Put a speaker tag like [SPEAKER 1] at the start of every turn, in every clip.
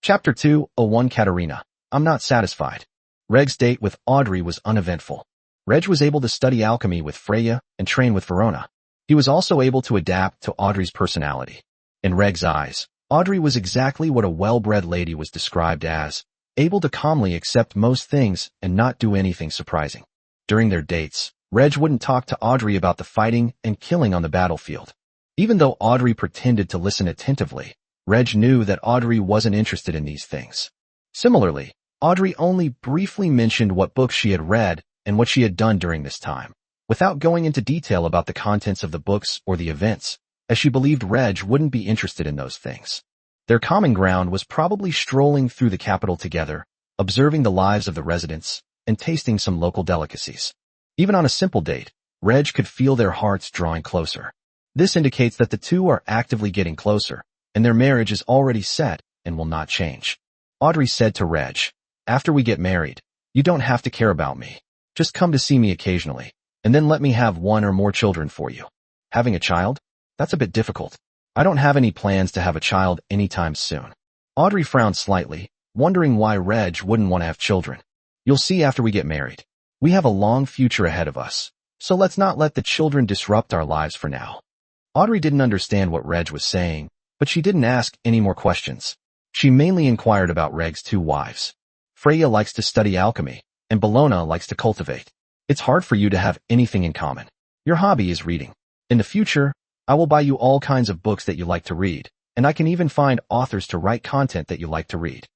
[SPEAKER 1] Chapter 2, 01 Katarina. I'm not satisfied. Reg's date with Audrey was uneventful. Reg was able to study alchemy with Freya and train with Verona. He was also able to adapt to Audrey's personality. In Reg's eyes, Audrey was exactly what a well-bred lady was described as, able to calmly accept most things and not do anything surprising. During their dates, Reg wouldn't talk to Audrey about the fighting and killing on the battlefield. Even though Audrey pretended to listen attentively, Reg knew that Audrey wasn't interested in these things. Similarly, Audrey only briefly mentioned what books she had read and what she had done during this time, without going into detail about the contents of the books or the events, as she believed Reg wouldn't be interested in those things. Their common ground was probably strolling through the capital together, observing the lives of the residents, and tasting some local delicacies. Even on a simple date, Reg could feel their hearts drawing closer. This indicates that the two are actively getting closer, and their marriage is already set and will not change. Audrey said to Reg, "After we get married, you don't have to care about me. Just come to see me occasionally, and then let me have one or more children for you. Having a child? That's a bit difficult. I don't have any plans to have a child anytime soon." Audrey frowned slightly, wondering why Reg wouldn't want to have children. "You'll see after we get married. We have a long future ahead of us, so let's not let the children disrupt our lives for now." Audrey didn't understand what Reg was saying, but she didn't ask any more questions. She mainly inquired about Reg's two wives. Freya likes to study alchemy, and Bologna likes to cultivate. It's hard for you to have anything in common. Your hobby is reading. In the future, I will buy you all kinds of books that you like to read, and I can even find authors to write content that you like to read.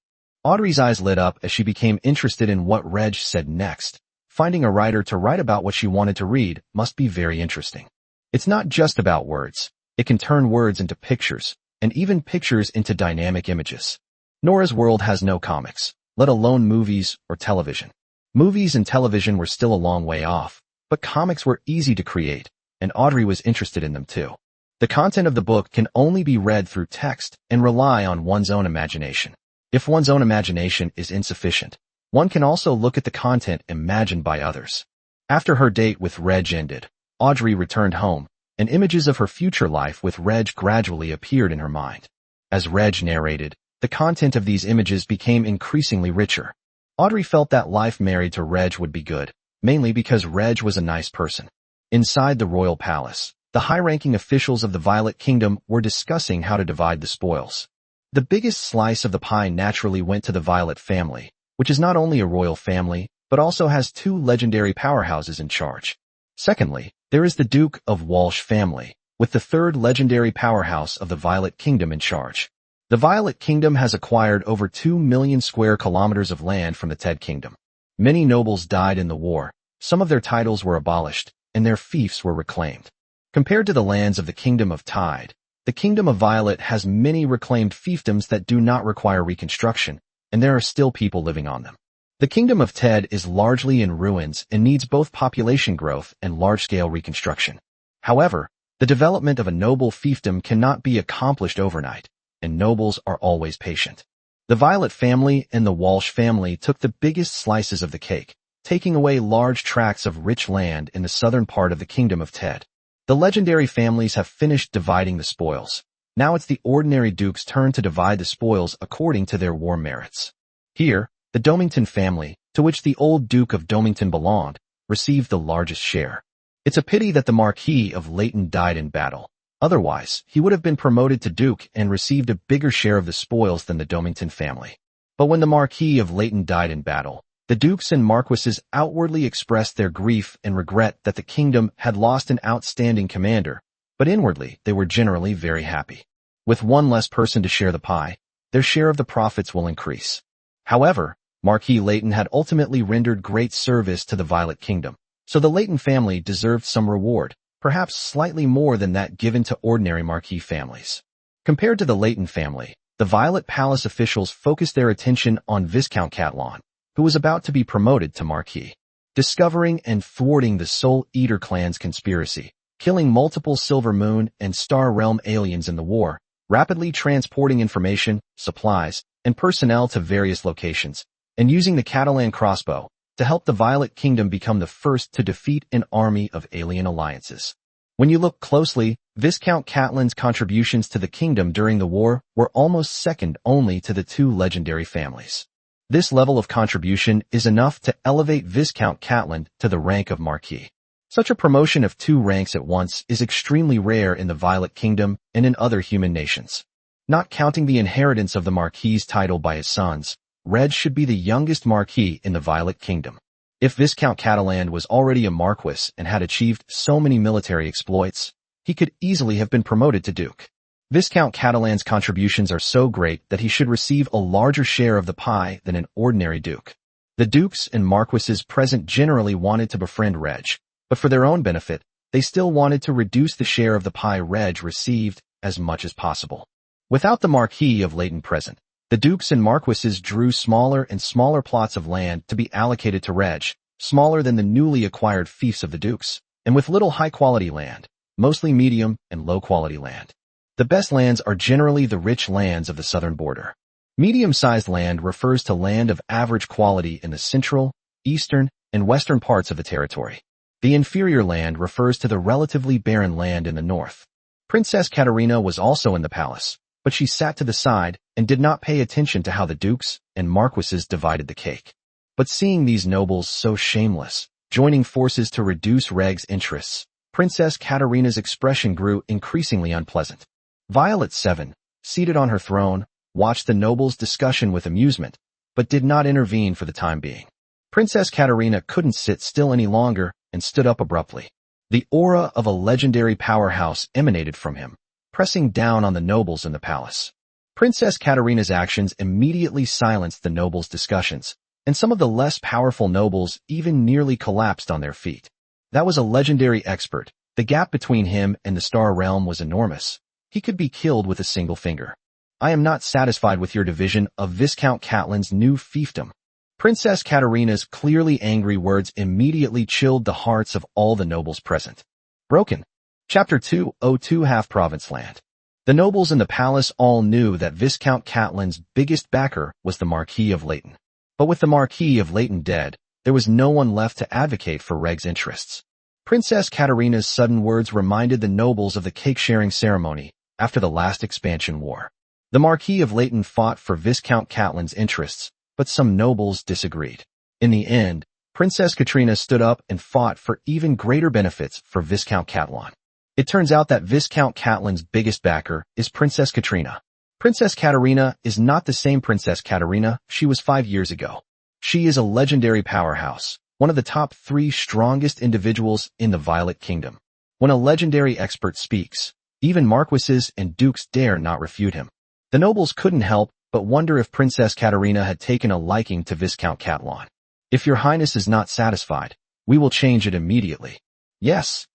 [SPEAKER 1] Audrey's eyes lit up as she became interested in what Reg said next. Finding a writer to write about what she wanted to read must be very interesting. It's not just about words. It can turn words into pictures, and even pictures into dynamic images. Nora's world has no comics, let alone movies or television. Movies and television were still a long way off, but comics were easy to create, and Audrey was interested in them too. The content of the book can only be read through text and rely on one's own imagination. If one's own imagination is insufficient, one can also look at the content imagined by others. After her date with Reg ended, Audrey returned home, and images of her future life with Reg gradually appeared in her mind. As Reg narrated, the content of these images became increasingly richer. Audrey felt that life married to Reg would be good, mainly because Reg was a nice person. Inside the royal palace, the high-ranking officials of the Violet Kingdom were discussing how to divide the spoils. The biggest slice of the pie naturally went to the Violet family, which is not only a royal family, but also has two legendary powerhouses in charge. Secondly, there is the Duke of Walsh family, with the third legendary powerhouse of the Violet Kingdom in charge. The Violet Kingdom has acquired over 2 million square kilometers of land from the Ted Kingdom. Many nobles died in the war, some of their titles were abolished, and their fiefs were reclaimed. Compared to the lands of the Kingdom of Tide, the Kingdom of Violet has many reclaimed fiefdoms that do not require reconstruction, and there are still people living on them. The Kingdom of Ted is largely in ruins and needs both population growth and large-scale reconstruction. However, the development of a noble fiefdom cannot be accomplished overnight, and nobles are always patient. The Violet family and the Walsh family took the biggest slices of the cake, taking away large tracts of rich land in the southern part of the Kingdom of Ted. The legendary families have finished dividing the spoils. Now it's the ordinary dukes' turn to divide the spoils according to their war merits. Here, the Domington family, to which the old Duke of Domington belonged, received the largest share. It's a pity that the Marquis of Leighton died in battle. Otherwise, he would have been promoted to Duke and received a bigger share of the spoils than the Domington family. But when the Marquis of Leighton died in battle, the dukes and marquises outwardly expressed their grief and regret that the kingdom had lost an outstanding commander, but inwardly they were generally very happy. With one less person to share the pie, their share of the profits will increase. However, Marquis Leighton had ultimately rendered great service to the Violet Kingdom, so the Leighton family deserved some reward, perhaps slightly more than that given to ordinary Marquis families. Compared to the Leighton family, the Violet Palace officials focused their attention on Viscount Catlawn, who was about to be promoted to Marquis. Discovering and thwarting the Soul Eater clan's conspiracy, killing multiple Silver Moon and Star Realm aliens in the war, rapidly transporting information, supplies, and personnel to various locations, and using the Catalan crossbow to help the Violet Kingdom become the first to defeat an army of alien alliances. When you look closely, Viscount Catelyn's contributions to the kingdom during the war were almost second only to the two legendary families. This level of contribution is enough to elevate Viscount Catelyn to the rank of Marquis. Such a promotion of 2 ranks at once is extremely rare in the Violet Kingdom and in other human nations. Not counting the inheritance of the Marquis's title by his sons, Reg should be the youngest Marquis in the Violet Kingdom. If Viscount Catelyn was already a Marquis and had achieved so many military exploits, he could easily have been promoted to Duke. Viscount Catelyn's contributions are so great that he should receive a larger share of the pie than an ordinary Duke. The Dukes and Marquises present generally wanted to befriend Reg, but for their own benefit, they still wanted to reduce the share of the pie Reg received as much as possible. Without the Marquis of Leighton present, the Dukes and Marquises drew smaller and smaller plots of land to be allocated to Reg, smaller than the newly acquired fiefs of the Dukes, and with little high-quality land, mostly medium and low-quality land. The best lands are generally the rich lands of the southern border. Medium-sized land refers to land of average quality in the central, eastern, and western parts of the territory. The inferior land refers to the relatively barren land in the north. Princess Katerina was also in the palace, but she sat to the side and did not pay attention to how the dukes and marquises divided the cake. But seeing these nobles so shameless, joining forces to reduce Reg's interests, Princess Katerina's expression grew increasingly unpleasant. Violet 7, seated on her throne, watched the nobles' discussion with amusement, but did not intervene for the time being. Princess Katerina couldn't sit still any longer and stood up abruptly. The aura of a legendary powerhouse emanated from him, pressing down on the nobles in the palace. Princess Katerina's actions immediately silenced the nobles' discussions, and some of the less powerful nobles even nearly collapsed on their feet. That was a legendary expert. The gap between him and the Star Realm was enormous. He could be killed with a single finger. I am not satisfied with your division of Viscount Catelyn's new fiefdom. Princess Katerina's clearly angry words immediately chilled the hearts of all the nobles present. Broken. Chapter 202 Half-Province Land. The nobles in the palace all knew that Viscount Catelyn's biggest backer was the Marquis of Leighton. But with the Marquis of Leighton dead, there was no one left to advocate for Reg's interests. Princess Katerina's sudden words reminded the nobles of the cake-sharing ceremony after the last expansion war. The Marquis of Leighton fought for Viscount Catelyn's interests, but some nobles disagreed. In the end, Princess Katrina stood up and fought for even greater benefits for Viscount Catelyn. It turns out that Viscount Catelyn's biggest backer is Princess Katrina. Princess Katerina is not the same Princess Katerina she was 5 years ago. She is a legendary powerhouse, one of the top 3 strongest individuals in the Violet Kingdom. When a legendary expert speaks, even marquises and dukes dare not refute him. The nobles couldn't help but wonder if Princess Katerina had taken a liking to Viscount Catelyn. If your highness is not satisfied, we will change it immediately. Yes,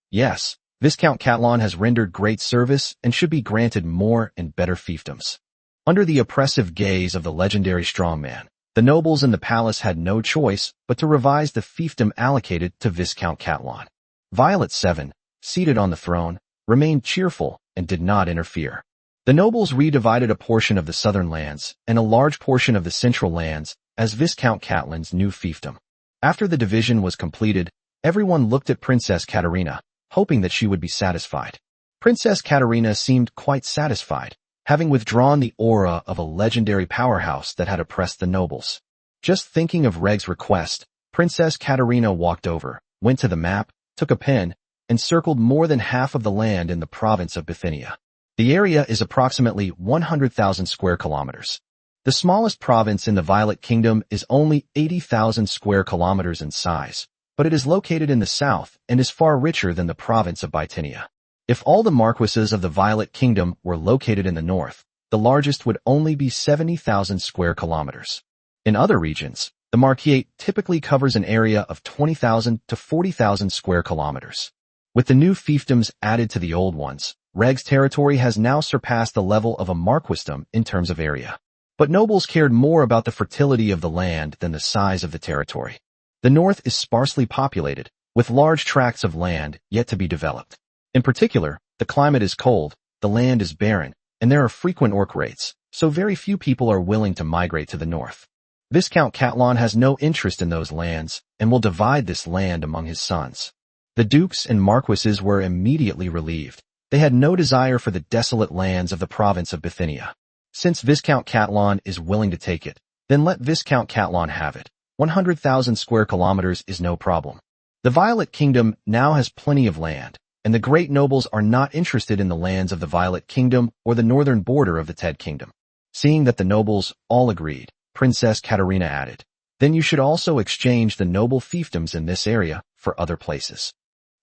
[SPEAKER 1] Viscount Catelyn has rendered great service and should be granted more and better fiefdoms. Under the oppressive gaze of the legendary strongman, the nobles in the palace had no choice but to revise the fiefdom allocated to Viscount Catelyn. Violet 7, seated on the throne, remained cheerful and did not interfere. The nobles redivided a portion of the southern lands and a large portion of the central lands as Viscount Catelyn's new fiefdom. After the division was completed, everyone looked at Princess Katerina, hoping that she would be satisfied. Princess Katerina seemed quite satisfied, having withdrawn the aura of a legendary powerhouse that had oppressed the nobles. Just thinking of Reg's request, Princess Katerina walked over, went to the map, took a pen, and circled more than half of the land in the province of Bithynia. The area is approximately 100,000 square kilometers. The smallest province in the Violet Kingdom is only 80,000 square kilometers in size, but it is located in the south and is far richer than the province of Bithynia. If all the marquises of the Violet Kingdom were located in the north, the largest would only be 70,000 square kilometers. In other regions, the Marquisate typically covers an area of 20,000 to 40,000 square kilometers. With the new fiefdoms added to the old ones, Reg's territory has now surpassed the level of a marquisdom in terms of area. But nobles cared more about the fertility of the land than the size of the territory. The north is sparsely populated, with large tracts of land yet to be developed. In particular, the climate is cold, the land is barren, and there are frequent orc raids, so very few people are willing to migrate to the north. Viscount Catelyn has no interest in those lands and will divide this land among his sons. The dukes and marquises were immediately relieved. They had no desire for the desolate lands of the province of Bithynia. Since Viscount Catlon is willing to take it, then let Viscount Catlon have it. 100,000 square kilometers is no problem. The Violet Kingdom now has plenty of land, and the great nobles are not interested in the lands of the Violet Kingdom or the northern border of the Ted Kingdom. Seeing that the nobles all agreed, Princess Katerina added, "Then you should also exchange the noble fiefdoms in this area for other places."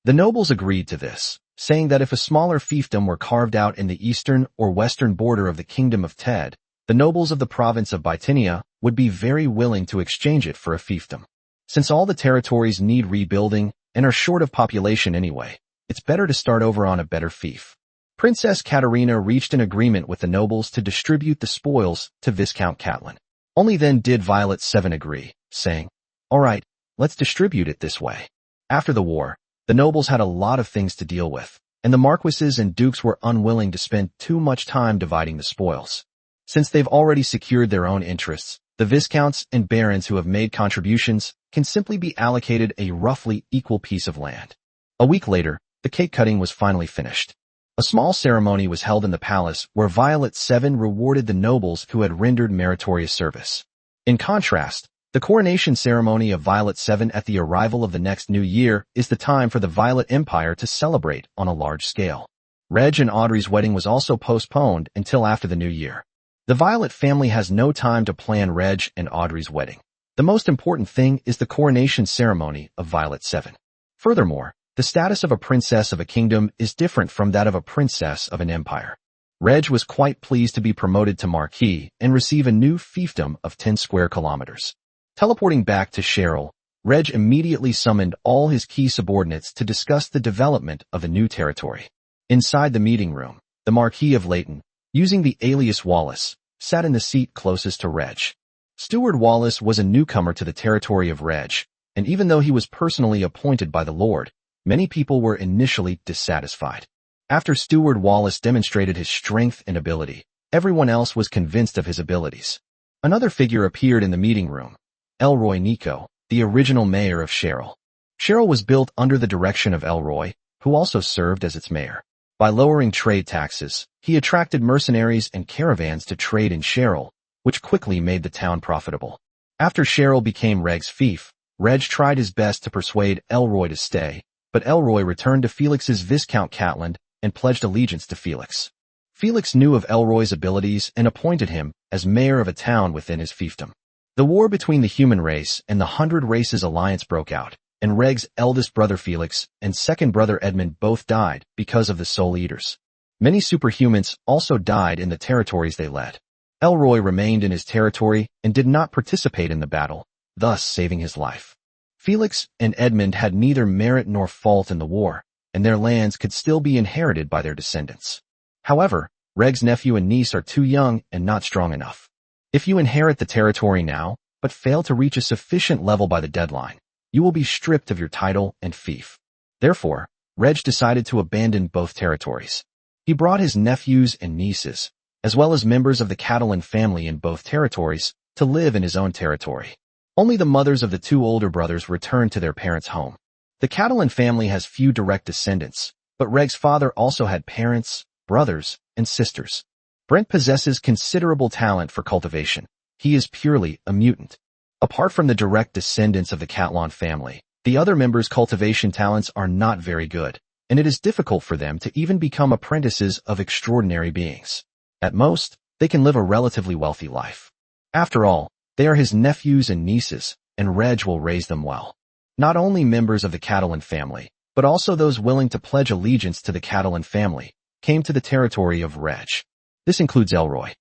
[SPEAKER 1] The nobles agreed to this, saying that if a smaller fiefdom were carved out in the eastern or western border of the Kingdom of Ted, the nobles of the province of Bithynia would be very willing to exchange it for a fiefdom. Since all the territories need rebuilding and are short of population anyway, it's better to start over on a better fief. Princess Katerina reached an agreement with the nobles to distribute the spoils to Viscount Catlon. Only then did Violet 7 agree, saying, "All right, let's distribute it this way." After the war, the nobles had a lot of things to deal with, and the marquises and dukes were unwilling to spend too much time dividing the spoils. Since they've already secured their own interests, the viscounts and barons who have made contributions can simply be allocated a roughly equal piece of land. A week later, the cake cutting was finally finished. A small ceremony was held in the palace where Violet 7 rewarded the nobles who had rendered meritorious service. In contrast, the coronation ceremony of Violet 7 at the arrival of the next new year is the time for the Violet Empire to celebrate on a large scale. Reg and Audrey's wedding was also postponed until after the new year. The Violet family has no time to plan Reg and Audrey's wedding. The most important thing is the coronation ceremony of Violet 7. Furthermore, the status of a princess of a kingdom is different from that of a princess of an empire. Reg was quite pleased to be promoted to Marquis and receive a new fiefdom of 10 square kilometers. Teleporting back to Cheryl, Reg immediately summoned all his key subordinates to discuss the development of the new territory. Inside the meeting room, the Marquis of Leighton, using the alias Wallace, sat in the seat closest to Reg. Steward Wallace was a newcomer to the territory of Reg, and even though he was personally appointed by the Lord, many people were initially dissatisfied. After Steward Wallace demonstrated his strength and ability, everyone else was convinced of his abilities. Another figure appeared in the meeting room, Elroy Nico, the original mayor of Cheryl. Cheryl was built under the direction of Elroy, who also served as its mayor. By lowering trade taxes, he attracted mercenaries and caravans to trade in Cheryl, which quickly made the town profitable. After Cheryl became Reg's fief, Reg tried his best to persuade Elroy to stay, but Elroy returned to Felix's Viscount Catlon and pledged allegiance to Felix. Felix knew of Elroy's abilities and appointed him as mayor of a town within his fiefdom. The war between the human race and the 100 Races alliance broke out, and Reg's eldest brother Felix and second brother Edmund both died because of the Soul Eaters. Many superhumans also died in the territories they led. Elroy remained in his territory and did not participate in the battle, thus saving his life. Felix and Edmund had neither merit nor fault in the war, and their lands could still be inherited by their descendants. However, Reg's nephew and niece are too young and not strong enough. If you inherit the territory now, but fail to reach a sufficient level by the deadline, you will be stripped of your title and fief. Therefore, Reg decided to abandon both territories. He brought his nephews and nieces, as well as members of the Catalan family in both territories, to live in his own territory. Only the mothers of the two older brothers returned to their parents' home. The Catalan family has few direct descendants, but Reg's father also had parents, brothers, and sisters. Brent possesses considerable talent for cultivation. He is purely a mutant. Apart from the direct descendants of the Catlon family, the other members' cultivation talents are not very good, and it is difficult for them to even become apprentices of extraordinary beings. At most, they can live a relatively wealthy life. After all, they are his nephews and nieces, and Reg will raise them well. Not only members of the Catalan family, but also those willing to pledge allegiance to the Catalan family, came to the territory of Reg. This includes Elroy.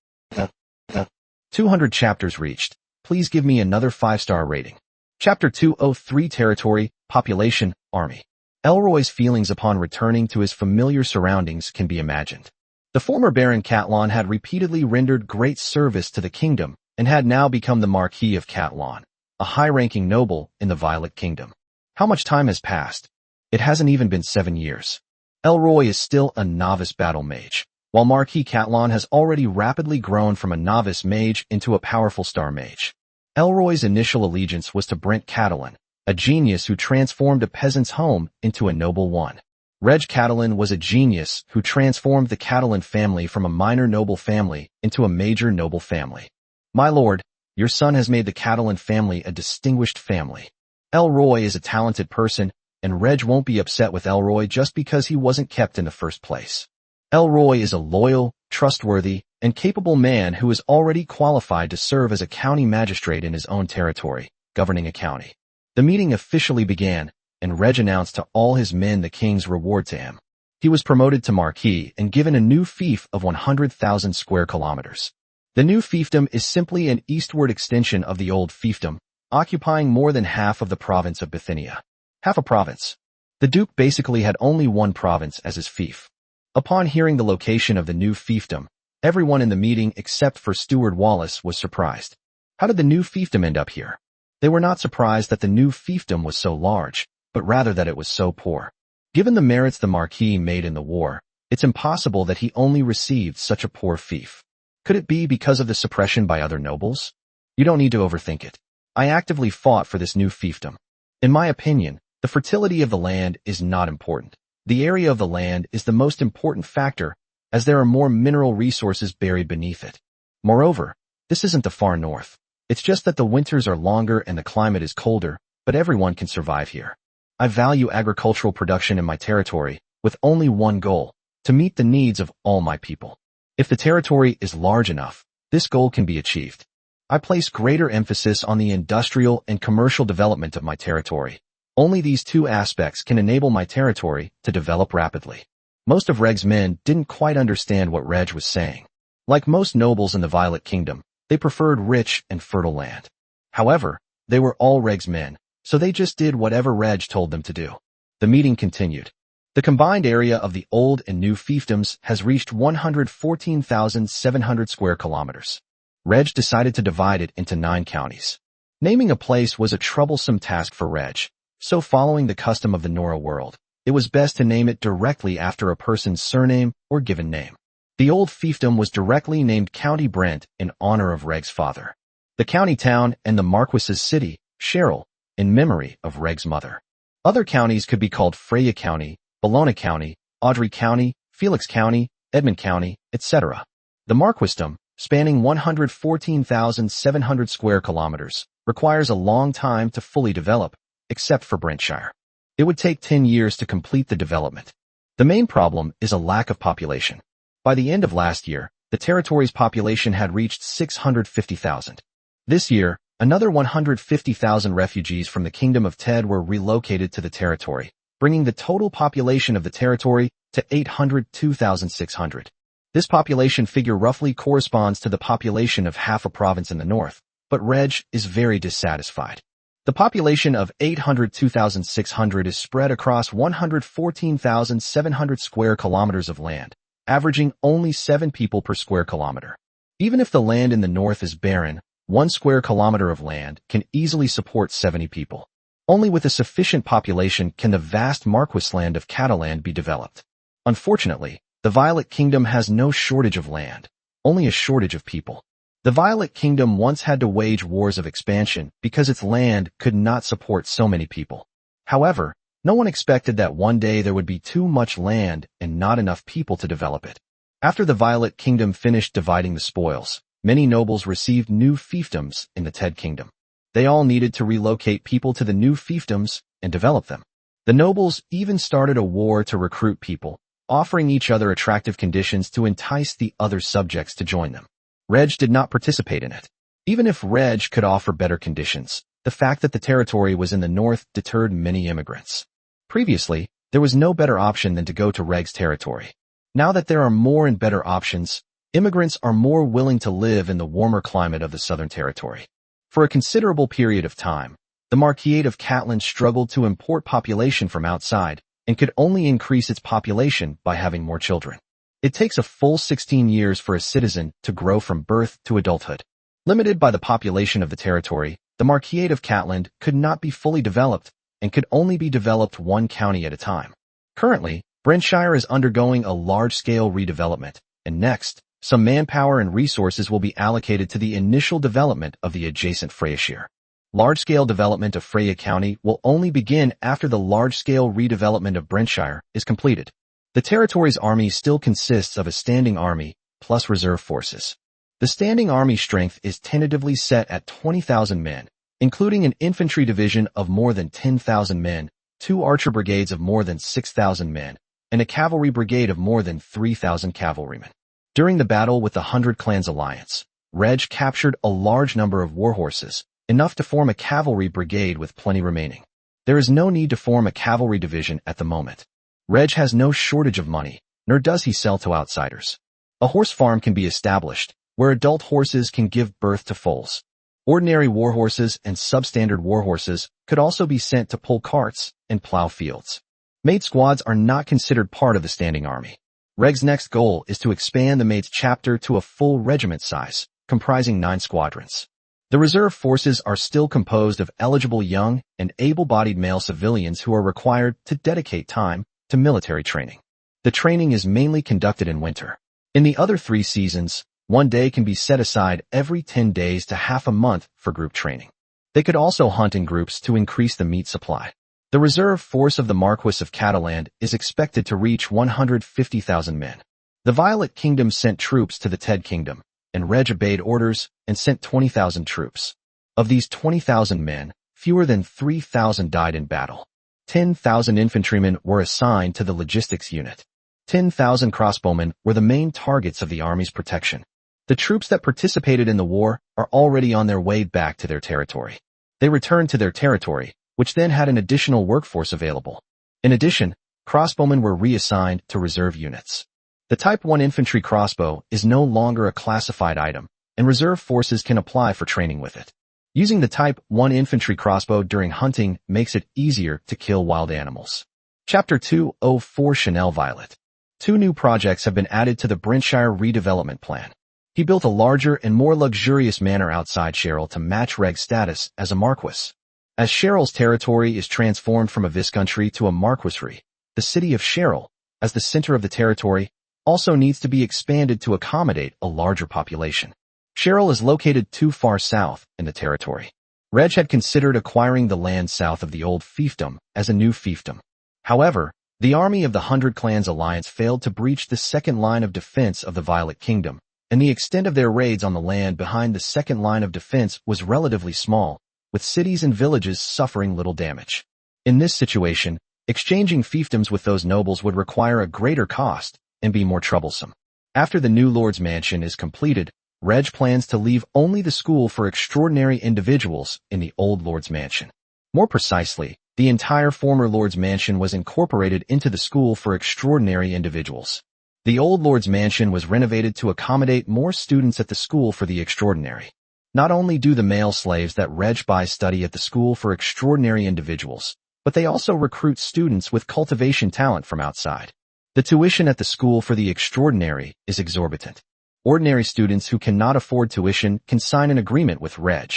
[SPEAKER 1] 200 chapters reached. Please give me another 5-star rating. Chapter 203 Territory, Population, Army. Elroy's feelings upon returning to his familiar surroundings can be imagined. The former Baron Catlon had repeatedly rendered great service to the kingdom and had now become the Marquis of Catlon, a high-ranking noble in the Violet Kingdom. How much time has passed? It hasn't even been 7 years. Elroy is still a novice battle mage, while Marquis Catlon has already rapidly grown from a novice mage into a powerful star mage. Elroy's initial allegiance was to Brent Catalan, a genius who transformed a peasant's home into a noble one. Reg Catalan was a genius who transformed the Catalan family from a minor noble family into a major noble family. My lord, your son has made the Catalan family a distinguished family. Elroy is a talented person, and Reg won't be upset with Elroy just because he wasn't kept in the first place. Elroy is a loyal, trustworthy, and capable man who is already qualified to serve as a county magistrate in his own territory, governing a county. The meeting officially began, and Reg announced to all his men the king's reward to him. He was promoted to Marquis and given a new fief of 100,000 square kilometers. The new fiefdom is simply an eastward extension of the old fiefdom, occupying more than half of the province of Bithynia. Half a province. The Duke basically had only one province as his fief. Upon hearing the location of the new fiefdom, everyone in the meeting except for Steward Wallace was surprised. How did the new fiefdom end up here? They were not surprised that the new fiefdom was so large, but rather that it was so poor. Given the merits the Marquis made in the war, it's impossible that he only received such a poor fief. Could it be because of the suppression by other nobles? You don't need to overthink it. I actively fought for this new fiefdom. In my opinion, the fertility of the land is not important. The area of the land is the most important factor, as there are more mineral resources buried beneath it. Moreover, this isn't the far north. It's just that the winters are longer and the climate is colder, but everyone can survive here. I value agricultural production in my territory, with only one goal, to meet the needs of all my people. If the territory is large enough, this goal can be achieved. I place greater emphasis on the industrial and commercial development of my territory. Only these two aspects can enable my territory to develop rapidly. Most of Reg's men didn't quite understand what Reg was saying. Like most nobles in the Violet Kingdom, they preferred rich and fertile land. However, they were all Reg's men, so they just did whatever Reg told them to do. The meeting continued. The combined area of the old and new fiefdoms has reached 114,700 square kilometers. Reg decided to divide it into 9 counties. Naming a place was a troublesome task for Reg, so following the custom of the Nora world, it was best to name it directly after a person's surname or given name. The old fiefdom was directly named County Brent in honor of Reg's father. The county town and the Marquis's city, Cheryl, in memory of Reg's mother. Other counties could be called Freya County, Bologna County, Audrey County, Felix County, Edmund County, etc. The Marquisdom, spanning 114,700 square kilometers, requires a long time to fully develop, except for Brentshire. It would take 10 years to complete the development. The main problem is a lack of population. By the end of last year, the territory's population had reached 650,000. This year, another 150,000 refugees from the Kingdom of Ted were relocated to the territory, bringing the total population of the territory to 802,600. This population figure roughly corresponds to the population of half a province in the north, but Reg is very dissatisfied. The population of 802,600 is spread across 114,700 square kilometers of land, averaging only 7 people per square kilometer. Even if the land in the north is barren, 1 square kilometer of land can easily support 70 people. Only with a sufficient population can the vast Marquis land of Catalan be developed. Unfortunately, the Violet Kingdom has no shortage of land, only a shortage of people. The Violet Kingdom once had to wage wars of expansion because its land could not support so many people. However, no one expected that one day there would be too much land and not enough people to develop it. After the Violet Kingdom finished dividing the spoils, many nobles received new fiefdoms in the Ted Kingdom. They all needed to relocate people to the new fiefdoms and develop them. The nobles even started a war to recruit people, offering each other attractive conditions to entice the other subjects to join them. Reg did not participate in it. Even if Reg could offer better conditions, the fact that the territory was in the north deterred many immigrants. Previously, there was no better option than to go to Reg's territory. Now that there are more and better options, immigrants are more willing to live in the warmer climate of the Southern Territory. For a considerable period of time, the Marquisate of Catalan struggled to import population from outside and could only increase its population by having more children. It takes a full 16 years for a citizen to grow from birth to adulthood. Limited by the population of the territory, the Marquisate of Catalan could not be fully developed and could only be developed 1 county at a time. Currently, Brentshire is undergoing a large-scale redevelopment, and next, some manpower and resources will be allocated to the initial development of the adjacent Freyshire. Large-scale development of Freya County will only begin after the large-scale redevelopment of Brentshire is completed. The territory's army still consists of a standing army plus reserve forces. The standing army strength is tentatively set at 20,000 men, including an infantry division of more than 10,000 men, 2 archer brigades of more than 6,000 men, and a cavalry brigade of more than 3,000 cavalrymen. During the battle with the 100 Clans Alliance, Reg captured a large number of warhorses, enough to form a cavalry brigade with plenty remaining. There is no need to form a cavalry division at the moment. Reg has no shortage of money, nor does he sell to outsiders. A horse farm can be established, where adult horses can give birth to foals. Ordinary warhorses and substandard warhorses could also be sent to pull carts and plow fields. Maid squads are not considered part of the standing army. Reg's next goal is to expand the Maid's chapter to a full regiment size, comprising 9 squadrons. The reserve forces are still composed of eligible young and able-bodied male civilians who are required to dedicate time to military training. The training is mainly conducted in winter. In the other 3 seasons, 1 day can be set aside every 10 days to half a month for group training. They could also hunt in groups to increase the meat supply. The reserve force of the Marquis of Cataland is expected to reach 150,000 men. The Violet Kingdom sent troops to the Ted Kingdom, and Reg obeyed orders and sent 20,000 troops. Of these 20,000 men, fewer than 3,000 died in battle. 10,000 infantrymen were assigned to the logistics unit. 10,000 crossbowmen were the main targets of the army's protection. The troops that participated in the war are already on their way back to their territory. They returned to their territory, which then had an additional workforce available. In addition, crossbowmen were reassigned to reserve units. The Type 1 infantry crossbow is no longer a classified item, and reserve forces can apply for training with it. Using the Type 1 infantry crossbow during hunting makes it easier to kill wild animals. Chapter 204 Chanel Violet. 2 new projects have been added to the Brentshire redevelopment plan. He built a larger and more luxurious manor outside Cheryl to match Reg's status as a marquis. As Cheryl's territory is transformed from a viscountry to a marquisry, the city of Cheryl, as the center of the territory, also needs to be expanded to accommodate a larger population. Cheryl is located too far south in the territory. Reg had considered acquiring the land south of the old fiefdom as a new fiefdom. However, the army of the 100 Clans Alliance failed to breach the second line of defense of the Violet Kingdom, and the extent of their raids on the land behind the second line of defense was relatively small, with cities and villages suffering little damage. In this situation, exchanging fiefdoms with those nobles would require a greater cost and be more troublesome. After the new Lord's Mansion is completed, Reg plans to leave only the school for extraordinary individuals in the old Lord's Mansion. More precisely, the entire former Lord's Mansion was incorporated into the school for extraordinary individuals. The old Lord's Mansion was renovated to accommodate more students at the school for the extraordinary. Not only do the male slaves that Reg buys study at the school for extraordinary individuals, but they also recruit students with cultivation talent from outside. The tuition at the school for the extraordinary is exorbitant. Ordinary students who cannot afford tuition can sign an agreement with Reg.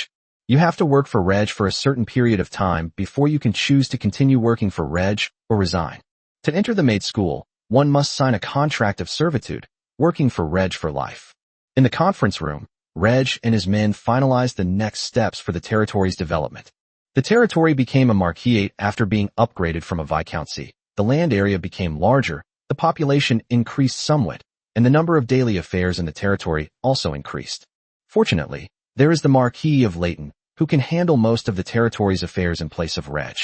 [SPEAKER 1] You have to work for Reg for a certain period of time before you can choose to continue working for Reg or resign. To enter the Maid School, one must sign a contract of servitude, working for Reg for life. In the conference room, Reg and his men finalized the next steps for the territory's development. The territory became a marquisate after being upgraded from a viscountcy. The land area became larger, the population increased somewhat, and the number of daily affairs in the territory also increased. Fortunately, there is the Marquis of Leighton, who can handle most of the territory's affairs in place of Reg.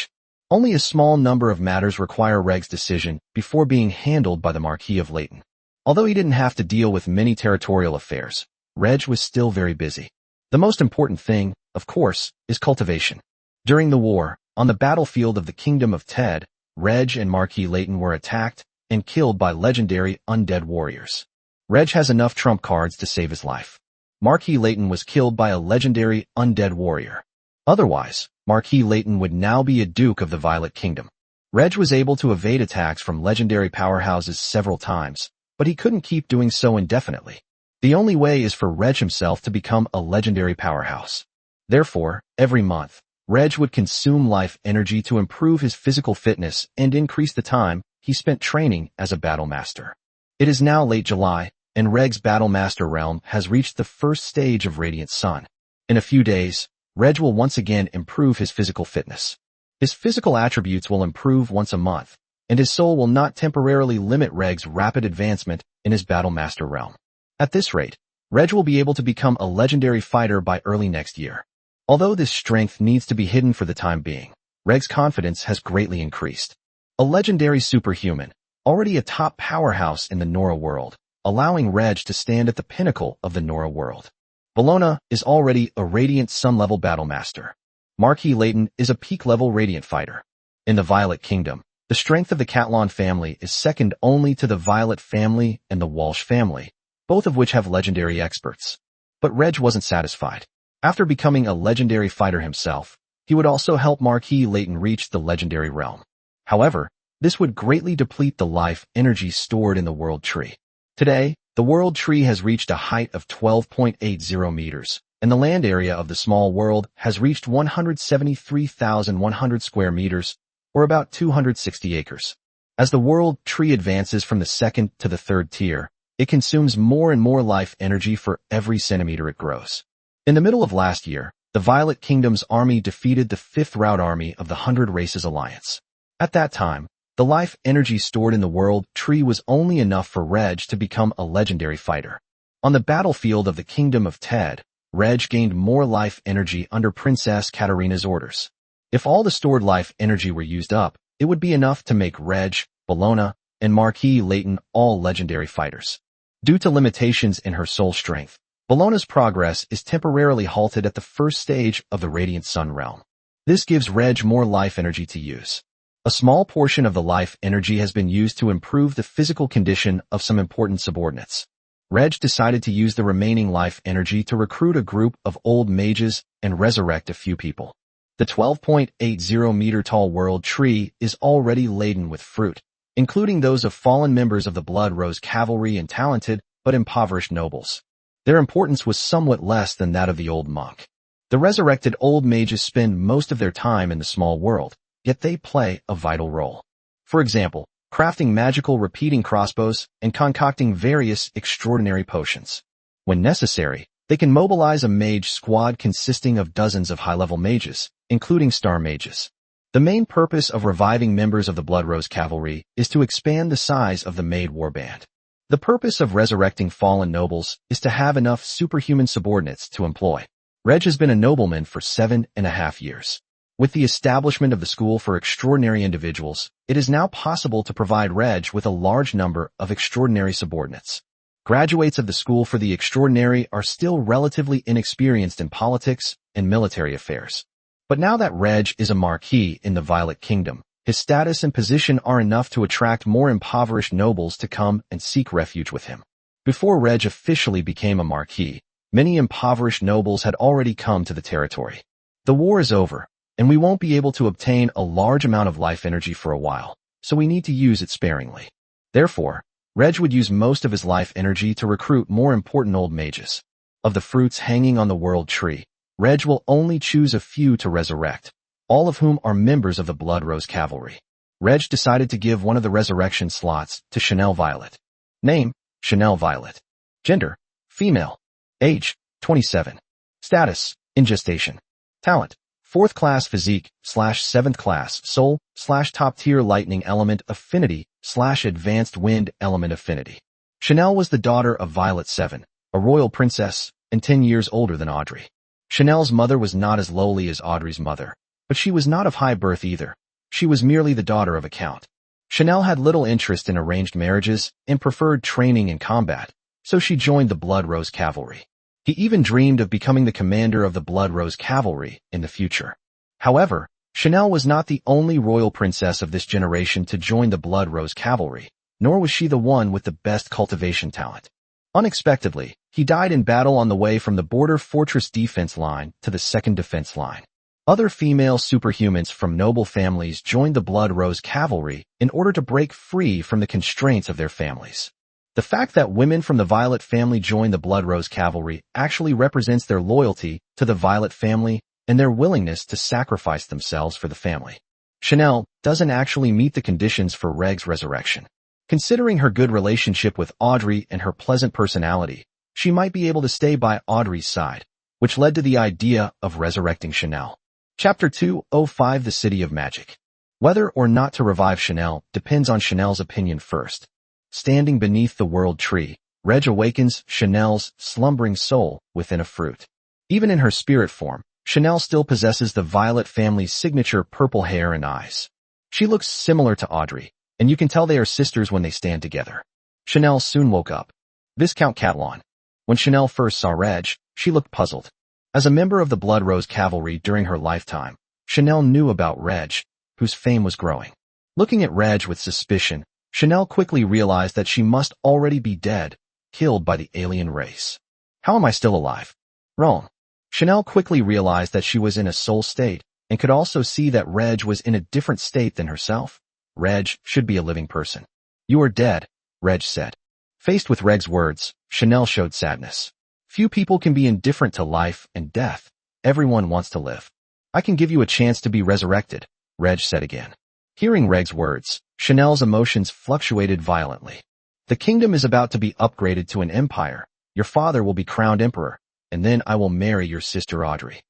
[SPEAKER 1] Only a small number of matters require Reg's decision before being handled by the Marquis of Leighton. Although he didn't have to deal with many territorial affairs, Reg was still very busy. The most important thing, of course, is cultivation. During the war, on the battlefield of the Kingdom of Ted, Reg and Marquis Leighton were attacked and killed by legendary undead warriors. Reg has enough trump cards to save his life. Marquis Leighton was killed by a legendary undead warrior. Otherwise, Marquis Leighton would now be a Duke of the Violet Kingdom. Reg was able to evade attacks from legendary powerhouses several times, but he couldn't keep doing so indefinitely. The only way is for Reg himself to become a legendary powerhouse. Therefore, every month, Reg would consume life energy to improve his physical fitness and increase the time he spent training as a battle master. It is now late July, and Reg's battle master realm has reached the first stage of Radiant Sun. In a few days, Reg will once again improve his physical fitness. His physical attributes will improve once a month, and his soul will not temporarily limit Reg's rapid advancement in his Battle Master realm. At this rate, Reg will be able to become a legendary fighter by early next year. Although this strength needs to be hidden for the time being, Reg's confidence has greatly increased. A legendary superhuman, already a top powerhouse in the Nora world, allowing Reg to stand at the pinnacle of the Nora world. Bellona is already a Radiant Sun-level Battle Master. Marquis Layton is a peak-level Radiant fighter. In the Violet Kingdom, the strength of the Catlon family is second only to the Violet family and the Walsh family, both of which have legendary experts. But Reg wasn't satisfied. After becoming a legendary fighter himself, he would also help Marquis Layton reach the legendary realm. However, this would greatly deplete the life energy stored in the World Tree. Today, the World Tree has reached a height of 12.80 meters, and the land area of the small world has reached 173,100 square meters, or about 260 acres. As the World Tree advances from the second to the third tier, it consumes more and more life energy for every centimeter it grows. In the middle of last year, the Violet Kingdom's army defeated the 5th Route Army of the 100 Races Alliance. At that time, the life energy stored in the World Tree was only enough for Reg to become a legendary fighter. On the battlefield of the Kingdom of Ted, Reg gained more life energy under Princess Katarina's orders. If all the stored life energy were used up, it would be enough to make Reg, Bellona, and Marquis Layton all legendary fighters. Due to limitations in her soul strength, Bellona's progress is temporarily halted at the first stage of the Radiant Sun realm. This gives Reg more life energy to use. A small portion of the life energy has been used to improve the physical condition of some important subordinates. Reg decided to use the remaining life energy to recruit a group of old mages and resurrect a few people. The 12.80-meter-tall World Tree is already laden with fruit, including those of fallen members of the Blood Rose Cavalry and talented but impoverished nobles. Their importance was somewhat less than that of the old monk. The resurrected old mages spend most of their time in the small world, yet they play a vital role. For example, crafting magical repeating crossbows and concocting various extraordinary potions. When necessary, they can mobilize a mage squad consisting of dozens of high-level mages, including star mages. The main purpose of reviving members of the Blood Rose Cavalry is to expand the size of the Maid warband. The purpose of resurrecting fallen nobles is to have enough superhuman subordinates to employ. Reg has been a nobleman for 7.5 years. With the establishment of the School for Extraordinary Individuals, it is now possible to provide Reg with a large number of extraordinary subordinates. Graduates of the School for the Extraordinary are still relatively inexperienced in politics and military affairs. But now that Reg is a marquis in the Violet Kingdom, his status and position are enough to attract more impoverished nobles to come and seek refuge with him. Before Reg officially became a marquis, many impoverished nobles had already come to the territory. The war is over, and we won't be able to obtain a large amount of life energy for a while, so we need to use it sparingly. Therefore, Reg would use most of his life energy to recruit more important old mages. Of the fruits hanging on the World Tree, Reg will only choose a few to resurrect, all of whom are members of the Blood Rose Cavalry. Reg decided to give one of the resurrection slots to Chanel Violet. Name, Chanel Violet. Gender, female. Age, 27. Status, in gestation. Talent, 4th class physique / 7th class soul / top tier lightning element affinity / advanced wind element affinity. Chanel was the daughter of Violet 7, a royal princess, and 10 years older than Audrey. Chanel's mother was not as lowly as Audrey's mother, but she was not of high birth either. She was merely the daughter of a count. Chanel had little interest in arranged marriages and preferred training in combat, so she joined the Blood Rose Cavalry. He even dreamed of becoming the commander of the Blood Rose Cavalry in the future. However, Chanel was not the only royal princess of this generation to join the Blood Rose Cavalry, nor was she the one with the best cultivation talent. Unexpectedly, he died in battle on the way from the border fortress defense line to the second defense line. Other female superhumans from noble families joined the Blood Rose Cavalry in order to break free from the constraints of their families. The fact that women from the Violet family joined the Blood Rose Cavalry actually represents their loyalty to the Violet family and their willingness to sacrifice themselves for the family. Chanel doesn't actually meet the conditions for Reg's resurrection. Considering her good relationship with Audrey and her pleasant personality, she might be able to stay by Audrey's side, which led to the idea of resurrecting Chanel. Chapter 205 The City of Magic. Whether or not to revive Chanel depends on Chanel's opinion first. Standing beneath the world tree, Reg awakens Chanel's slumbering soul within a fruit. Even in her spirit form, Chanel still possesses the Violet family's signature purple hair and eyes. She looks similar to Audrey, and you can tell they are sisters when they stand together. Chanel soon woke up. Viscount Catalan. When Chanel first saw Reg, she looked puzzled. As a member of the Blood Rose Cavalry during her lifetime, Chanel knew about Reg, whose fame was growing. Looking at Reg with suspicion, Chanel quickly realized that she must already be dead, killed by the alien race. How am I still alive? Wrong. Chanel quickly realized that she was in a soul state, and could also see that Reg was in a different state than herself. Reg should be a living person. You are dead, Reg said. Faced with Reg's words, Chanel showed sadness. Few people can be indifferent to life and death. Everyone wants to live. I can give you a chance to be resurrected, Reg said again. Hearing Reg's words, Chanel's emotions fluctuated violently. The kingdom is about to be upgraded to an empire. Your father will be crowned emperor, and then I will marry your sister Audrey.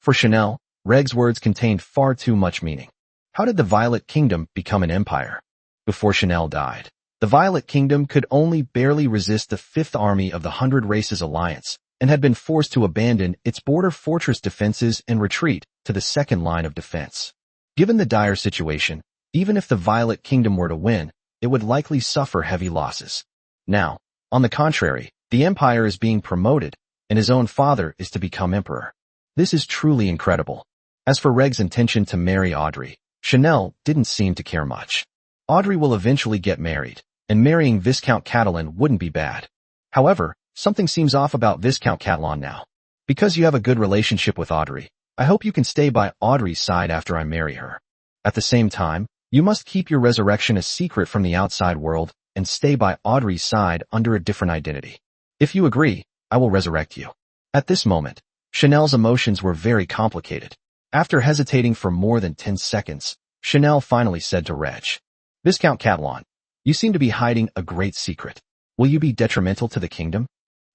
[SPEAKER 1] For Chanel, Reg's words contained far too much meaning. How did the Violet Kingdom become an empire? Before Chanel died, the Violet Kingdom could only barely resist the Fifth Army of the 100 Races Alliance, and had been forced to abandon its border fortress defenses and retreat to the second line of defense. Given the dire situation, even if the Violet Kingdom were to win, it would likely suffer heavy losses. Now, on the contrary, the empire is being promoted, and his own father is to become emperor. This is truly incredible. As for Reg's intention to marry Audrey, Chanel didn't seem to care much. Audrey will eventually get married, and marrying Viscount Catalan wouldn't be bad. However, something seems off about Viscount Catalan now. Because you have a good relationship with Audrey, I hope you can stay by Audrey's side after I marry her. At the same time, you must keep your resurrection a secret from the outside world and stay by Audrey's side under a different identity. If you agree, I will resurrect you. At this moment, Chanel's emotions were very complicated. After hesitating for more than 10 seconds, Chanel finally said to Reg, Viscount Catalan, you seem to be hiding a great secret. Will you be detrimental to the kingdom?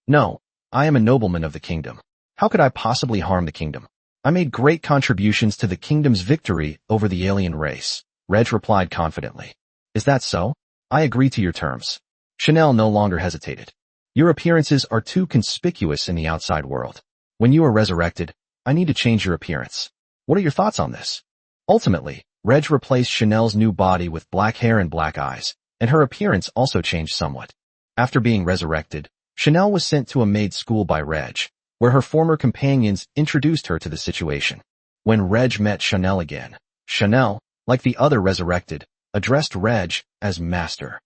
[SPEAKER 1] No, I am a nobleman of the kingdom. How could I possibly harm the kingdom? I made great contributions to the kingdom's victory over the alien race, Reg replied confidently. Is that so? I agree to your terms. Chanel no longer hesitated. Your appearances are too conspicuous in the outside world. When you are resurrected, I need to change your appearance. What are your thoughts on this? Ultimately, Reg replaced Chanel's new body with black hair and black eyes, and her appearance also changed somewhat. After being resurrected, Chanel was sent to a maid school by Reg, where her former companions introduced her to the situation. When Reg met Chanel again, Chanel, like the other resurrected, addressed Reg as Master.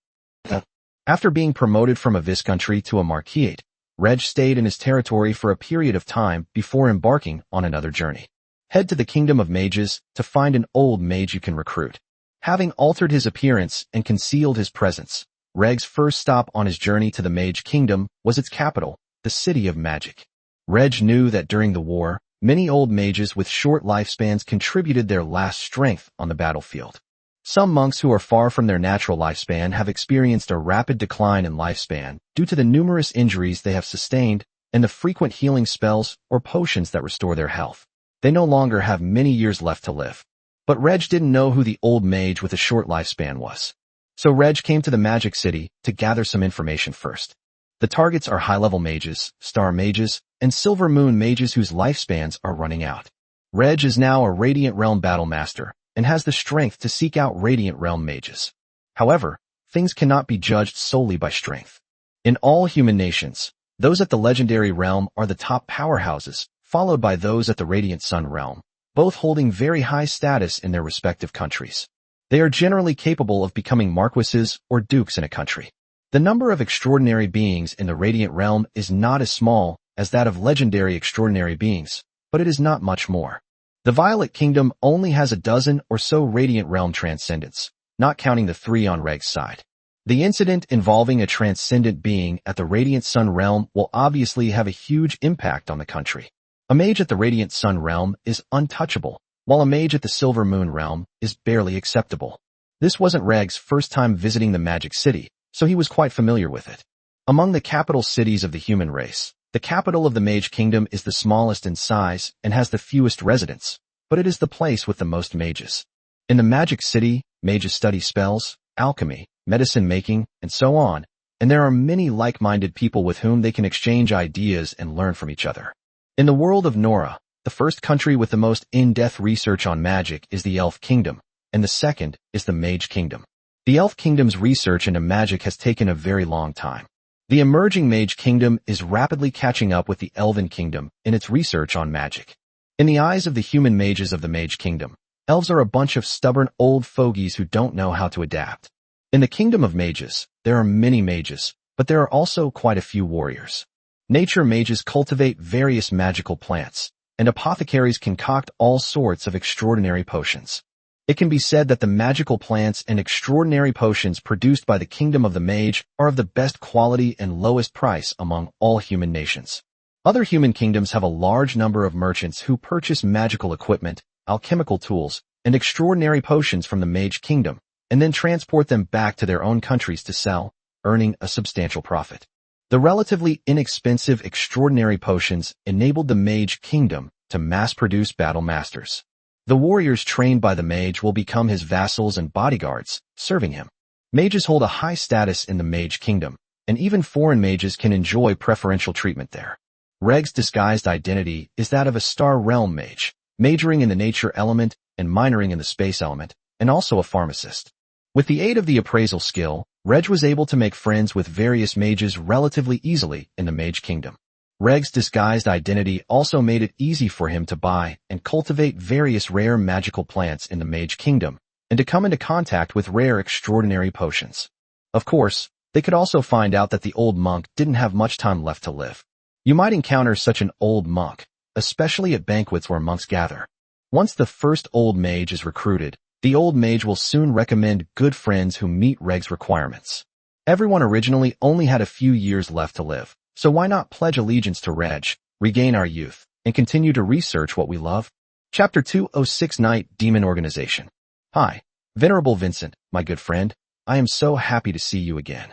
[SPEAKER 1] After being promoted from a viscountry to a marquisate, Reg stayed in his territory for a period of time before embarking on another journey. Head to the Kingdom of Mages to find an old mage you can recruit. Having altered his appearance and concealed his presence, Reg's first stop on his journey to the Mage Kingdom was its capital, the City of Magic. Reg knew that during the war, many old mages with short lifespans contributed their last strength on the battlefield. Some monks who are far from their natural lifespan have experienced a rapid decline in lifespan due to the numerous injuries they have sustained and the frequent healing spells or potions that restore their health. They no longer have many years left to live. But Reg didn't know who the old mage with a short lifespan was. So Reg came to the Magic City to gather some information first. The targets are high-level mages, star mages, and silver moon mages whose lifespans are running out. Reg is now a Radiant Realm Battle Master and has the strength to seek out Radiant Realm mages. However, things cannot be judged solely by strength. In all human nations, those at the Legendary Realm are the top powerhouses, followed by those at the Radiant Sun Realm, both holding very high status in their respective countries. They are generally capable of becoming marquises or dukes in a country. The number of extraordinary beings in the Radiant Realm is not as small as that of legendary extraordinary beings, but it is not much more. The Violet Kingdom only has a dozen or so Radiant Realm transcendents, not counting the 3 on Reg's side. The incident involving a transcendent being at the Radiant Sun Realm will obviously have a huge impact on the country. A mage at the Radiant Sun Realm is untouchable, while a mage at the Silver Moon Realm is barely acceptable. This wasn't Reg's first time visiting the Magic City, so he was quite familiar with it. Among the capital cities of the human race, The capital of the Mage Kingdom is the smallest in size and has the fewest residents, but it is the place with the most mages. In the Magic City, mages study spells, alchemy, medicine making, and so on, and there are many like-minded people with whom they can exchange ideas and learn from each other. In the world of Nora, the first country with the most in-depth research on magic is the Elf Kingdom, and the second is the Mage Kingdom. The Elf Kingdom's research into magic has taken a very long time. The emerging Mage Kingdom is rapidly catching up with the Elven Kingdom in its research on magic. In the eyes of the human mages of the Mage Kingdom, elves are a bunch of stubborn old fogies who don't know how to adapt. In the Kingdom of Mages, there are many mages, but there are also quite a few warriors. Nature mages cultivate various magical plants, and apothecaries concoct all sorts of extraordinary potions. It can be said that the magical plants and extraordinary potions produced by the Kingdom of the Mage are of the best quality and lowest price among all human nations. Other human kingdoms have a large number of merchants who purchase magical equipment, alchemical tools, and extraordinary potions from the Mage Kingdom, and then transport them back to their own countries to sell, earning a substantial profit. The relatively inexpensive extraordinary potions enabled the Mage Kingdom to mass-produce battle masters. The warriors trained by the mage will become his vassals and bodyguards, serving him. Mages hold a high status in the Mage Kingdom, and even foreign mages can enjoy preferential treatment there. Reg's disguised identity is that of a Star Realm mage, majoring in the nature element and minoring in the space element, and also a pharmacist. With the aid of the appraisal skill, Reg was able to make friends with various mages relatively easily in the Mage Kingdom. Reg's disguised identity also made it easy for him to buy and cultivate various rare magical plants in the Mage Kingdom, and to come into contact with rare extraordinary potions. Of course, they could also find out that the old monk didn't have much time left to live. You might encounter such an old monk, especially at banquets where monks gather. Once the first old mage is recruited, the old mage will soon recommend good friends who meet Reg's requirements. Everyone originally only had a few years left to live. So why not pledge allegiance to Reg, regain our youth, and continue to research what we love? Chapter 206 Night Demon Organization. Hi, Venerable Vincent, my good friend. I am so happy to see you again.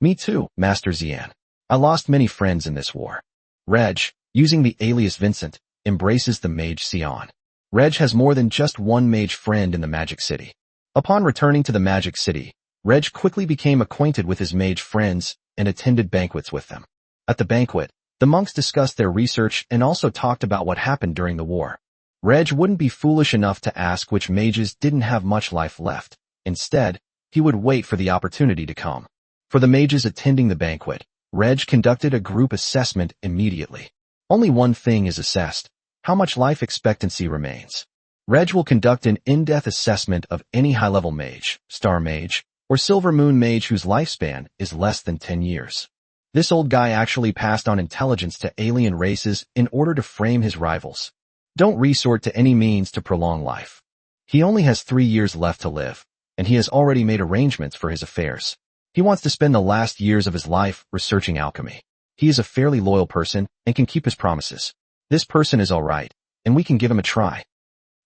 [SPEAKER 1] Me too, Master Xian. I lost many friends in this war. Reg, using the alias Vincent, embraces the mage Xian. Reg has more than just one mage friend in the Magic City. Upon returning to the Magic City, Reg quickly became acquainted with his mage friends and attended banquets with them. At the banquet, the monks discussed their research and also talked about what happened during the war. Reg wouldn't be foolish enough to ask which mages didn't have much life left. Instead, he would wait for the opportunity to come. For the mages attending the banquet, Reg conducted a group assessment immediately. Only one thing is assessed: how much life expectancy remains. Reg will conduct an in-depth assessment of any high-level mage, star mage, or silver moon mage whose lifespan is less than 10 years. This old guy actually passed on intelligence to alien races in order to frame his rivals. Don't resort to any means to prolong life. He only has 3 years left to live, and he has already made arrangements for his affairs. He wants to spend the last years of his life researching alchemy. He is a fairly loyal person and can keep his promises. This person is alright, and we can give him a try.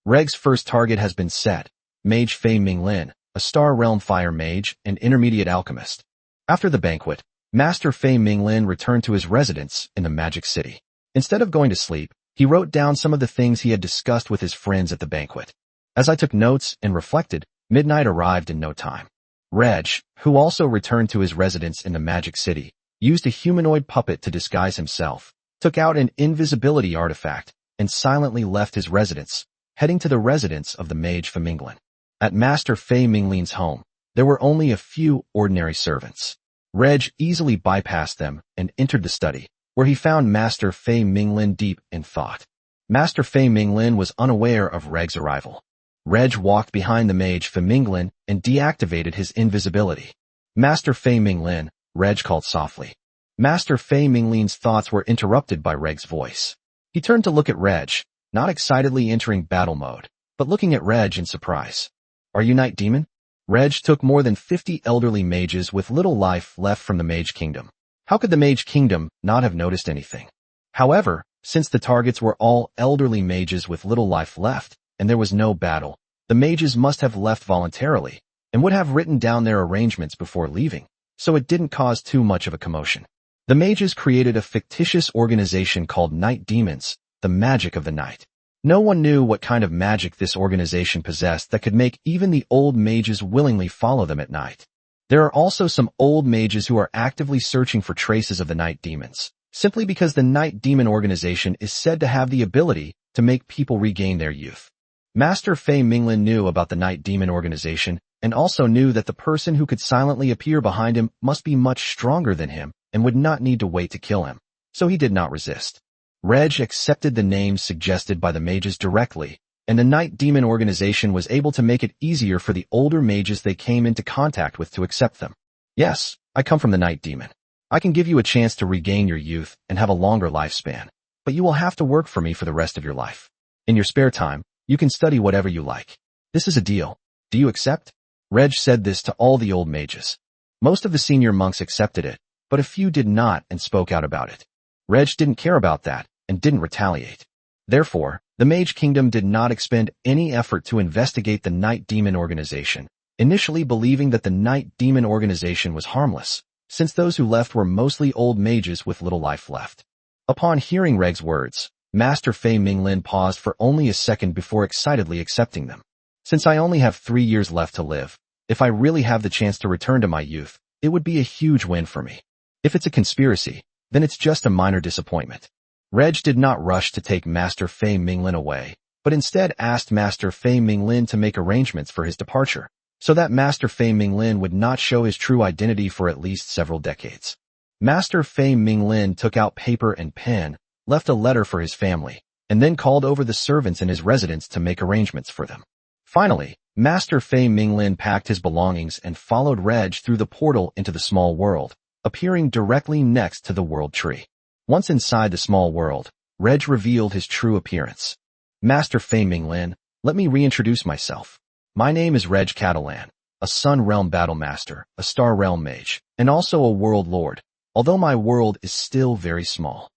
[SPEAKER 1] Reg's first target has been set: Mage Fei Minglin, a Star Realm fire mage and intermediate alchemist. After the banquet, Master Fei Minglin returned to his residence in the Magic City. Instead of going to sleep, he wrote down some of the things he had discussed with his friends at the banquet. As I took notes and reflected, midnight arrived in no time. Reg, who also returned to his residence in the Magic City, used a humanoid puppet to disguise himself, took out an invisibility artifact, and silently left his residence, heading to the residence of the Mage Fei Minglin. At Master Fei Minglin's home, there were only a few ordinary servants. Reg easily bypassed them and entered the study, where he found Master Fei Minglin deep in thought. Master Fei Minglin was unaware of Reg's arrival. Reg walked behind the Mage Fei Minglin and deactivated his invisibility. Master Fei Minglin, Reg called softly. Master Fei Minglin's thoughts were interrupted by Reg's voice. He turned to look at Reg, not excitedly entering battle mode, but looking at Reg in surprise. Are you Night Demon? Reg took more than 50 elderly mages with little life left from the Mage Kingdom. How could the Mage Kingdom not have noticed anything? However, since the targets were all elderly mages with little life left, and there was no battle, the mages must have left voluntarily, and would have written down their arrangements before leaving, so it didn't cause too much of a commotion. The mages created a fictitious organization called Night Demons, the magic of the night. No one knew what kind of magic this organization possessed that could make even the old mages willingly follow them at night. There are also some old mages who are actively searching for traces of the Night Demons, simply because the Night Demon organization is said to have the ability to make people regain their youth. Master Fei Minglin knew about the Night Demon organization and also knew that the person who could silently appear behind him must be much stronger than him and would not need to wait to kill him, so he did not resist. Reg accepted the names suggested by the mages directly, and the Night Demon organization was able to make it easier for the older mages they came into contact with to accept them. Yes, I come from the Night Demon. I can give you a chance to regain your youth and have a longer lifespan, but you will have to work for me for the rest of your life. In your spare time, you can study whatever you like. This is a deal. Do you accept? Reg said this to all the old mages. Most of the senior monks accepted it, but a few did not and spoke out about it. Reg didn't care about that and didn't retaliate. Therefore, the Mage Kingdom did not expend any effort to investigate the Night Demon organization, initially believing that the Night Demon organization was harmless, since those who left were mostly old mages with little life left. Upon hearing Reg's words, Master Fei Minglin paused for only a second before excitedly accepting them. Since I only have 3 years left to live, if I really have the chance to return to my youth, it would be a huge win for me. If it's a conspiracy, then it's just a minor disappointment. Reg did not rush to take Master Fei Minglin away, but instead asked Master Fei Minglin to make arrangements for his departure, so that Master Fei Minglin would not show his true identity for at least several decades. Master Fei Minglin took out paper and pen, left a letter for his family, and then called over the servants in his residence to make arrangements for them. Finally, Master Fei Minglin packed his belongings and followed Reg through the portal into the small world, appearing directly next to the world tree. Once inside the small world, Reg revealed his true appearance. Master Fei Minglin, let me reintroduce myself. My name is Reg Catalan, a Sun Realm Battle Master, a Star Realm Mage, and also a World Lord, although my world is still very small.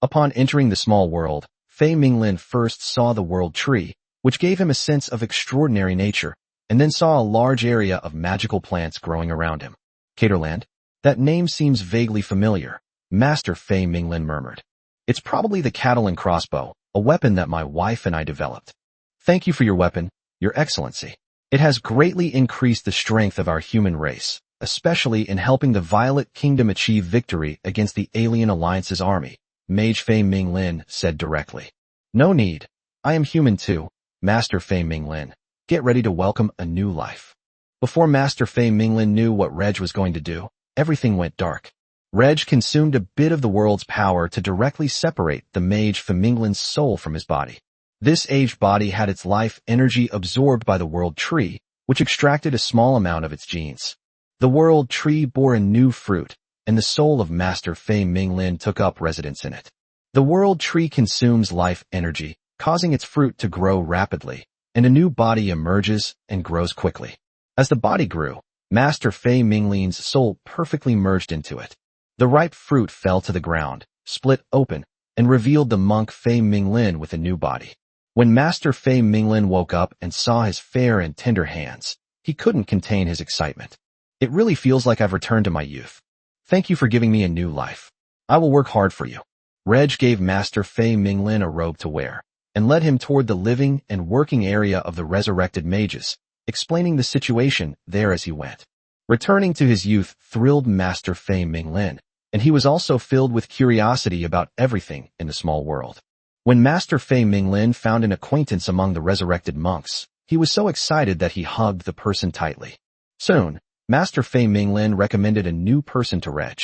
[SPEAKER 1] Upon entering the small world, Fei Minglin first saw the world tree, which gave him a sense of extraordinary nature, and then saw a large area of magical plants growing around him. Caterland? That name seems vaguely familiar, Master Fei Minglin murmured. It's probably the Catalan crossbow, a weapon that my wife and I developed. Thank you for your weapon, Your Excellency. It has greatly increased the strength of our human race, especially in helping the Violet Kingdom achieve victory against the Alien Alliance's army, Mage Fei Minglin said directly. No need. I am human too, Master Fei Minglin. Get ready to welcome a new life. Before Master Fei Minglin knew what Reg was going to do, everything went dark. Reg consumed a bit of the world's power to directly separate the Mage Fei Minglin's soul from his body. This aged body had its life energy absorbed by the world tree, which extracted a small amount of its genes. The world tree bore a new fruit, and the soul of Master Fei Minglin took up residence in it. The world tree consumes life energy, causing its fruit to grow rapidly, and a new body emerges and grows quickly. As the body grew, Master Fei Minglin's soul perfectly merged into it. The ripe fruit fell to the ground, split open, and revealed the monk Fei Minglin with a new body. When Master Fei Minglin woke up and saw his fair and tender hands, he couldn't contain his excitement. It really feels like I've returned to my youth. Thank you for giving me a new life. I will work hard for you. Reg gave Master Fei Minglin a robe to wear, and led him toward the living and working area of the resurrected mages, explaining the situation there as he went. Returning to his youth thrilled Master Fei Minglin, and he was also filled with curiosity about everything in the small world. When Master Fei Minglin found an acquaintance among the resurrected monks, he was so excited that he hugged the person tightly. Soon, Master Fei Minglin recommended a new person to Reg.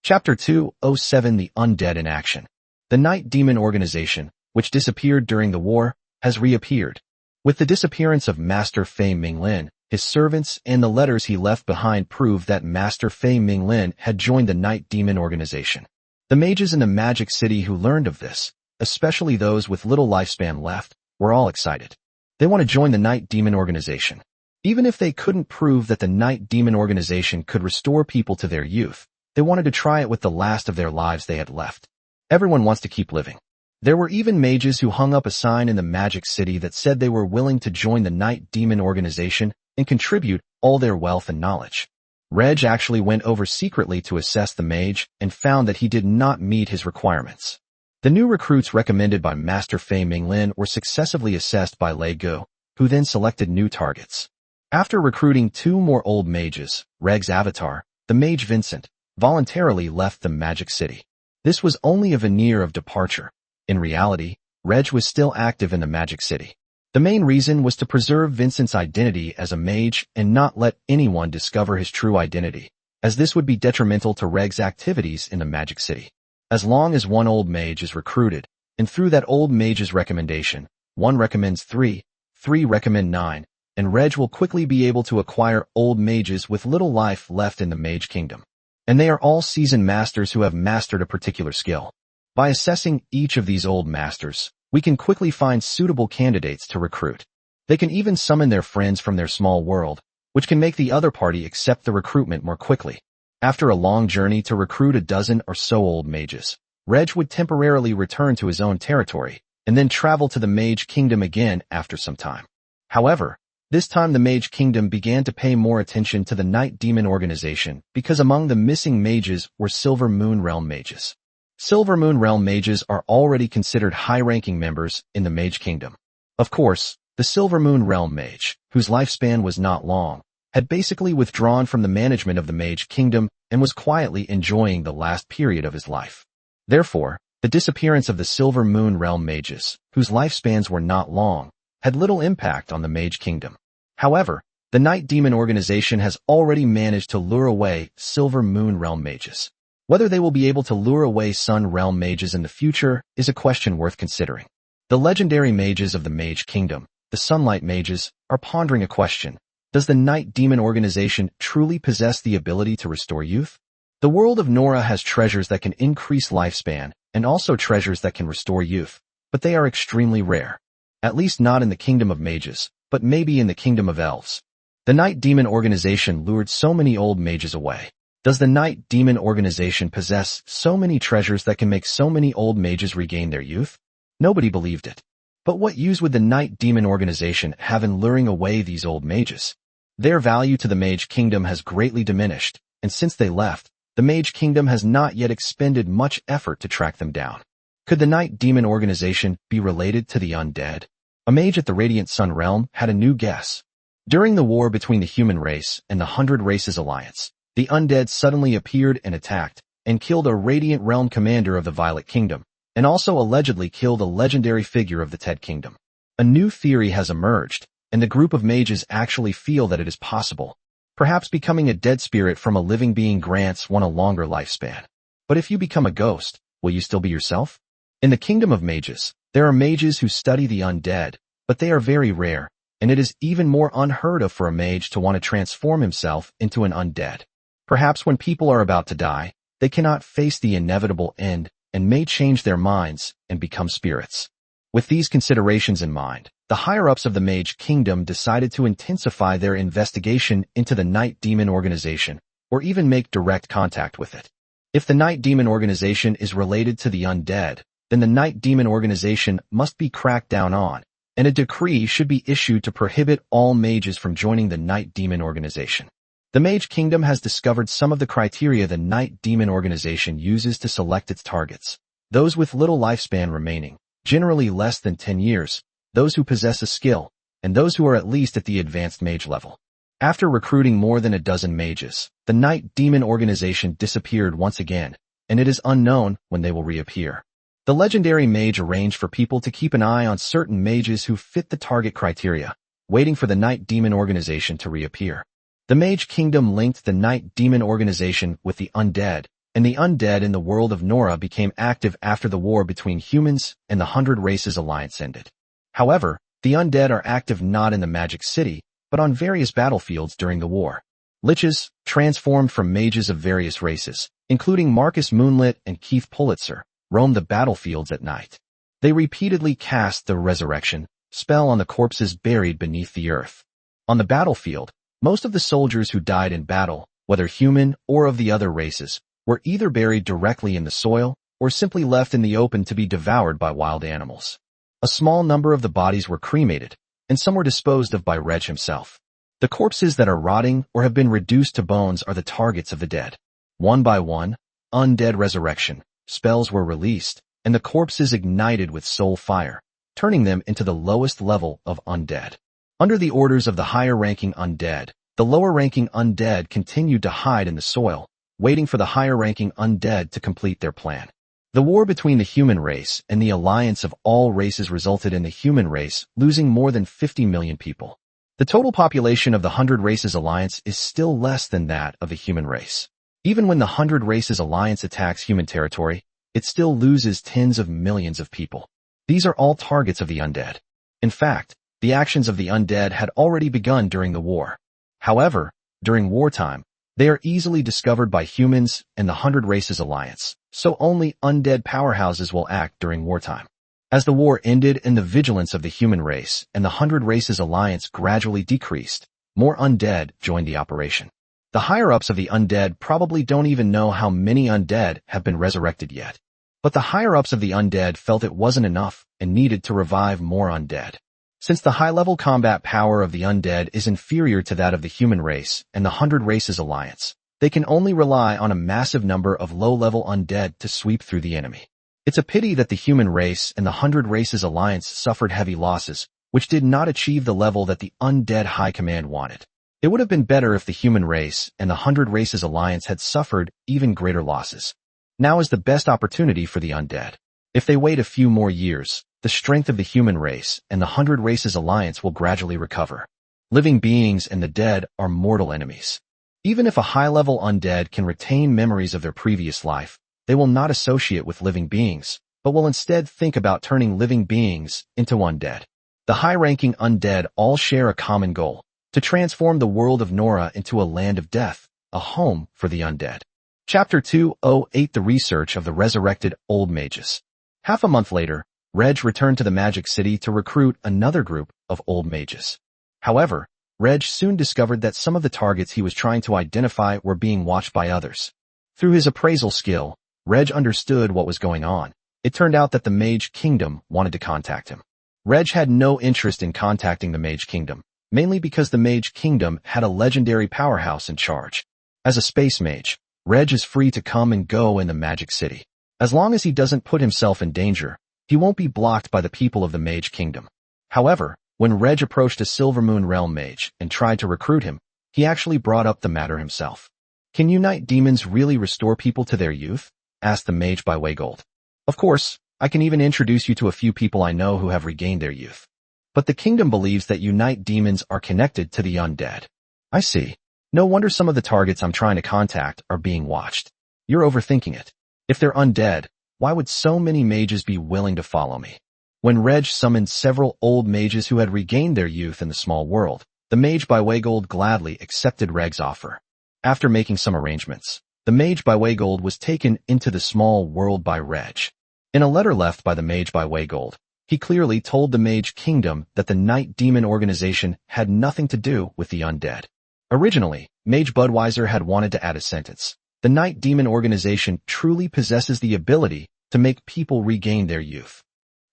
[SPEAKER 1] Chapter 207 The Undead in Action. The Night Demon organization, which disappeared during the war, has reappeared. With the disappearance of Master Fei Minglin, his servants and the letters he left behind prove that Master Fei Minglin had joined the Night Demon organization. The mages in the Magic City who learned of this, especially those with little lifespan left, were all excited. They want to join the Night Demon organization. Even if they couldn't prove that the Night Demon organization could restore people to their youth, they wanted to try it with the last of their lives they had left. Everyone wants to keep living. There were even mages who hung up a sign in the Magic City that said they were willing to join the Night Demon organization and contribute all their wealth and knowledge. Reg actually went over secretly to assess the mage and found that he did not meet his requirements. The new recruits recommended by Master Fei Minglin were successively assessed by Lei Gu, who then selected new targets. After recruiting 2 more old mages, Reg's avatar, the mage Vincent, voluntarily left the Magic City. This was only a veneer of departure. In reality, Reg was still active in the Magic City. The main reason was to preserve Vincent's identity as a mage and not let anyone discover his true identity, as this would be detrimental to Reg's activities in the Magic City. As long as 1 old mage is recruited, and through that old mage's recommendation, 1 recommends 3, 3 recommend 9, and Reg will quickly be able to acquire old mages with little life left in the Mage Kingdom. And they are all seasoned masters who have mastered a particular skill. By assessing each of these old masters, we can quickly find suitable candidates to recruit. They can even summon their friends from their small world, which can make the other party accept the recruitment more quickly. After a long journey to recruit a dozen or so old mages, Reg would temporarily return to his own territory, and then travel to the Mage Kingdom again after some time. However, this time the Mage Kingdom began to pay more attention to the Night Demon organization because among the missing mages were Silver Moon Realm mages. Silver Moon Realm mages are already considered high-ranking members in the Mage Kingdom. Of course, the Silver Moon Realm mage, whose lifespan was not long, had basically withdrawn from the management of the Mage Kingdom and was quietly enjoying the last period of his life. Therefore, the disappearance of the Silver Moon Realm mages, whose lifespans were not long, had little impact on the Mage Kingdom. However, the Night Demon organization has already managed to lure away Silver Moon Realm mages. Whether they will be able to lure away Sun Realm mages in the future is a question worth considering. The legendary mages of the Mage Kingdom, the Sunlight mages, are pondering a question. Does the Night Demon organization truly possess the ability to restore youth? The world of Nora has treasures that can increase lifespan and also treasures that can restore youth, but they are extremely rare. At least not in the Kingdom of Mages, but maybe in the Kingdom of Elves. The Night Demon organization lured so many old mages away. Does the Night Demon organization possess so many treasures that can make so many old mages regain their youth? Nobody believed it. But what use would the Night Demon organization have in luring away these old mages? Their value to the Mage Kingdom has greatly diminished, and since they left, the Mage Kingdom has not yet expended much effort to track them down. Could the Night Demon organization be related to the undead? A mage at the Radiant Sun Realm had a new guess. During the war between the human race and the 100 Races Alliance, the undead suddenly appeared and attacked, and killed a Radiant Realm commander of the Violet Kingdom, and also allegedly killed a legendary figure of the Ted Kingdom. A new theory has emerged, and the group of mages actually feel that it is possible. Perhaps becoming a dead spirit from a living being grants one a longer lifespan. But if you become a ghost, will you still be yourself? In the Kingdom of Mages, there are mages who study the undead, but they are very rare, and it is even more unheard of for a mage to want to transform himself into an undead. Perhaps when people are about to die, they cannot face the inevitable end and may change their minds and become spirits. With these considerations in mind, the higher-ups of the Mage Kingdom decided to intensify their investigation into the Night Demon organization, or even make direct contact with it. If the Night Demon organization is related to the undead, then the Night Demon organization must be cracked down on, and a decree should be issued to prohibit all mages from joining the Night Demon organization. The Mage Kingdom has discovered some of the criteria the Night Demon organization uses to select its targets. Those with little lifespan remaining, generally less than 10 years, those who possess a skill, and those who are at least at the advanced mage level. After recruiting more than a dozen mages, the Night Demon organization disappeared once again, and it is unknown when they will reappear. The legendary mage arranged for people to keep an eye on certain mages who fit the target criteria, waiting for the Night Demon organization to reappear. The Mage Kingdom linked the Night Demon organization with the undead, and the undead in the world of Nora became active after the war between humans and the 100 Races Alliance ended. However, the undead are active not in the Magic City, but on various battlefields during the war. Liches, transformed from mages of various races, including Marcus Moonlit and Keith Pulitzer, roam the battlefields at night. They repeatedly cast the resurrection spell on the corpses buried beneath the earth. On the battlefield, most of the soldiers who died in battle, whether human or of the other races, were either buried directly in the soil or simply left in the open to be devoured by wild animals. A small number of the bodies were cremated, and some were disposed of by Reg himself. The corpses that are rotting or have been reduced to bones are the targets of the dead. One by one, undead resurrection spells were released, and the corpses ignited with soul fire, turning them into the lowest level of undead. Under the orders of the higher-ranking undead, the lower-ranking undead continued to hide in the soil, waiting for the higher-ranking undead to complete their plan. The war between the human race and the alliance of all races resulted in the human race losing more than 50 million people. The total population of the 100 Races Alliance is still less than that of the human race. Even when the 100 Races Alliance attacks human territory, it still loses tens of millions of people. These are all targets of the undead. In fact, the actions of the undead had already begun during the war. However, during wartime, they are easily discovered by humans and the 100 Races Alliance, so only undead powerhouses will act during wartime. As the war ended and the vigilance of the human race and the 100 Races Alliance gradually decreased, more undead joined the operation. The higher-ups of the undead probably don't even know how many undead have been resurrected yet. But the higher-ups of the undead felt it wasn't enough and needed to revive more undead. Since the high-level combat power of the undead is inferior to that of the human race and the 100 Races Alliance, they can only rely on a massive number of low-level undead to sweep through the enemy. It's a pity that the human race and the 100 Races Alliance suffered heavy losses, which did not achieve the level that the undead high command wanted. It would have been better if the human race and the 100 Races Alliance had suffered even greater losses. Now is the best opportunity for the undead. If they wait a few more years, the strength of the human race and the 100 Races Alliance will gradually recover. Living beings and the dead are mortal enemies. Even if a high-level undead can retain memories of their previous life, they will not associate with living beings, but will instead think about turning living beings into undead. The high-ranking undead all share a common goal: to transform the world of Nora into a land of death, a home for the undead. Chapter 208: The Research of the Resurrected Old Mages. Half a month later, Reg returned to the Magic City to recruit another group of old mages. However, Reg soon discovered that some of the targets he was trying to identify were being watched by others. Through his appraisal skill, Reg understood what was going on. It turned out that the Mage Kingdom wanted to contact him. Reg had no interest in contacting the Mage Kingdom, mainly because the Mage Kingdom had a legendary powerhouse in charge. As a space mage, Reg is free to come and go in the Magic City. As long as he doesn't put himself in danger, he won't be blocked by the people of the Mage Kingdom. However, when Reg approached a Silvermoon Realm mage and tried to recruit him, he actually brought up the matter himself. "Can Unite Demons really restore people to their youth?" asked the mage by Waygold. "Of course, I can even introduce you to a few people I know who have regained their youth. But the kingdom believes that Unite Demons are connected to the undead." "I see. No wonder some of the targets I'm trying to contact are being watched. You're overthinking it. If they're undead, why would so many mages be willing to follow me?" When Reg summoned several old mages who had regained their youth in the small world, the mage by Waygold gladly accepted Reg's offer. After making some arrangements, the mage by Waygold was taken into the small world by Reg. In a letter left by the mage by Waygold, he clearly told the Mage Kingdom that the Night Demon organization had nothing to do with the undead. Originally, Mage Budweiser had wanted to add a sentence: "The Night Demon organization truly possesses the ability to make people regain their youth."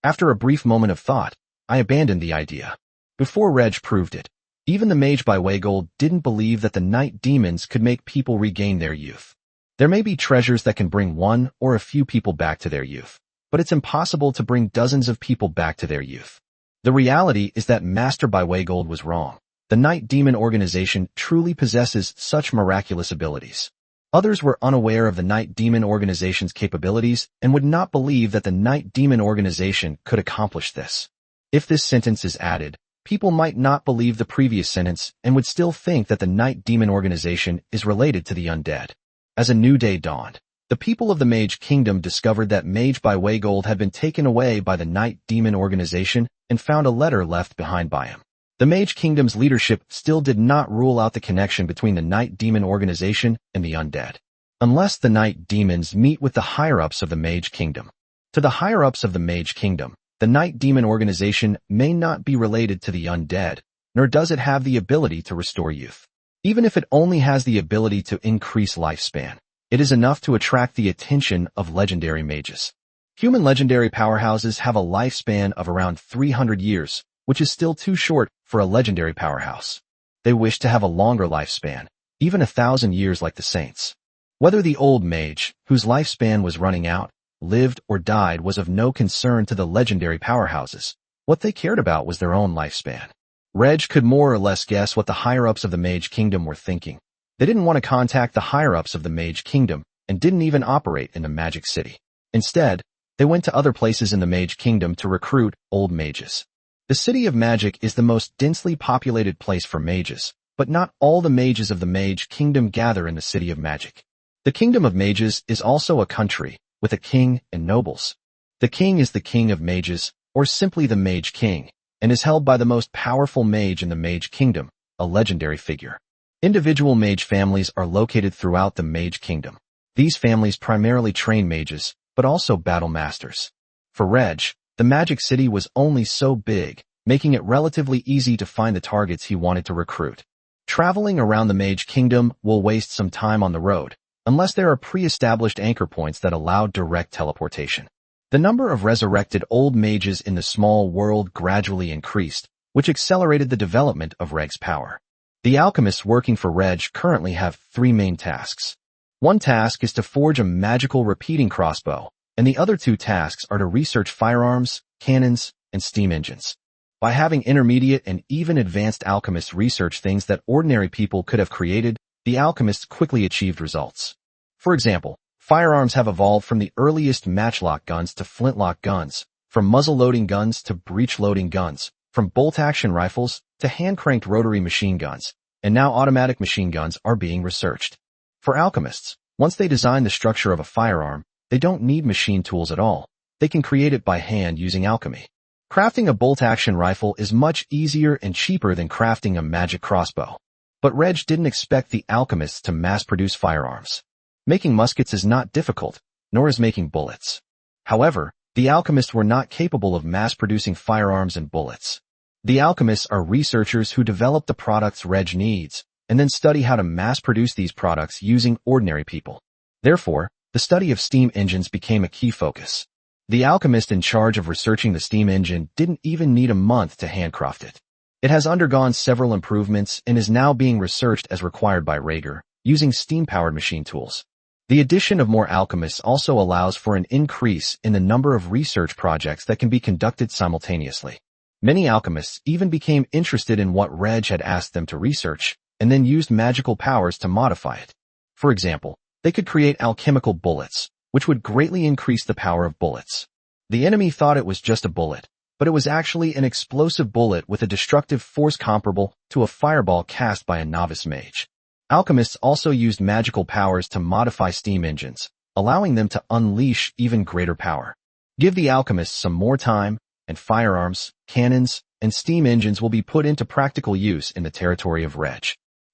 [SPEAKER 1] After a brief moment of thought, I abandoned the idea. Before Reg proved it, even the mage by Waygold didn't believe that the Night Demons could make people regain their youth. There may be treasures that can bring one or a few people back to their youth, but it's impossible to bring dozens of people back to their youth. The reality is that Master by Waygold was wrong. The Night Demon organization truly possesses such miraculous abilities. Others were unaware of the Night Demon organization's capabilities and would not believe that the Night Demon organization could accomplish this. If this sentence is added, people might not believe the previous sentence and would still think that the Night Demon organization is related to the undead. As a new day dawned, the people of the Mage Kingdom discovered that Mage by Waygold had been taken away by the Night Demon organization and found a letter left behind by him. The Mage Kingdom's leadership still did not rule out the connection between the Night Demon organization and the undead, unless the Night Demons meet with the higher-ups of the Mage Kingdom. To the higher-ups of the Mage Kingdom, the Night Demon organization may not be related to the undead, nor does it have the ability to restore youth. Even if it only has the ability to increase lifespan, it is enough to attract the attention of legendary mages. Human legendary powerhouses have a lifespan of around 300 years, which is still too short for a legendary powerhouse. They wished to have a longer lifespan, even 1,000 years like the saints. Whether the old mage, whose lifespan was running out, lived or died was of no concern to the legendary powerhouses. What they cared about was their own lifespan. Reg could more or less guess what the higher-ups of the Mage Kingdom were thinking. They didn't want to contact the higher-ups of the Mage Kingdom and didn't even operate in the Magic City. Instead, they went to other places in the Mage Kingdom to recruit old mages. The City of Magic is the most densely populated place for mages, but not all the mages of the Mage Kingdom gather in the City of Magic. The Kingdom of Mages is also a country, with a king and nobles. The king is the king of mages, or simply the Mage King, and is held by the most powerful mage in the Mage Kingdom, a legendary figure. Individual mage families are located throughout the Mage Kingdom. These families primarily train mages, but also battle masters. For Reg, the Magic City was only so big, making it relatively easy to find the targets he wanted to recruit. Traveling around the Mage Kingdom will waste some time on the road, unless there are pre-established anchor points that allow direct teleportation. The number of resurrected old mages in the small world gradually increased, which accelerated the development of Reg's power. The alchemists working for Reg currently have 3 main tasks. One task is to forge a magical repeating crossbow, and the other 2 tasks are to research firearms, cannons, and steam engines. By having intermediate and even advanced alchemists research things that ordinary people could have created, the alchemists quickly achieved results. For example, firearms have evolved from the earliest matchlock guns to flintlock guns, from muzzle-loading guns to breech-loading guns, from bolt-action rifles to hand-cranked rotary machine guns, and now automatic machine guns are being researched. For alchemists, once they design the structure of a firearm, they don't need machine tools at all. They can create it by hand using alchemy. Crafting a bolt-action rifle is much easier and cheaper than crafting a magic crossbow. But Reg didn't expect the alchemists to mass-produce firearms. Making muskets is not difficult, nor is making bullets. However, the alchemists were not capable of mass-producing firearms and bullets. The alchemists are researchers who develop the products Reg needs, and then study how to mass-produce these products using ordinary people. Therefore, the study of steam engines became a key focus. The alchemist in charge of researching the steam engine didn't even need a month to handcraft it. It has undergone several improvements and is now being researched as required by Rager, using steam-powered machine tools. The addition of more alchemists also allows for an increase in the number of research projects that can be conducted simultaneously. Many alchemists even became interested in what Reg had asked them to research, and then used magical powers to modify it. For example, they could create alchemical bullets, which would greatly increase the power of bullets. The enemy thought it was just a bullet, but it was actually an explosive bullet with a destructive force comparable to a fireball cast by a novice mage. Alchemists also used magical powers to modify steam engines, allowing them to unleash even greater power. Give the alchemists some more time, and firearms, cannons, and steam engines will be put into practical use in the territory of Reg.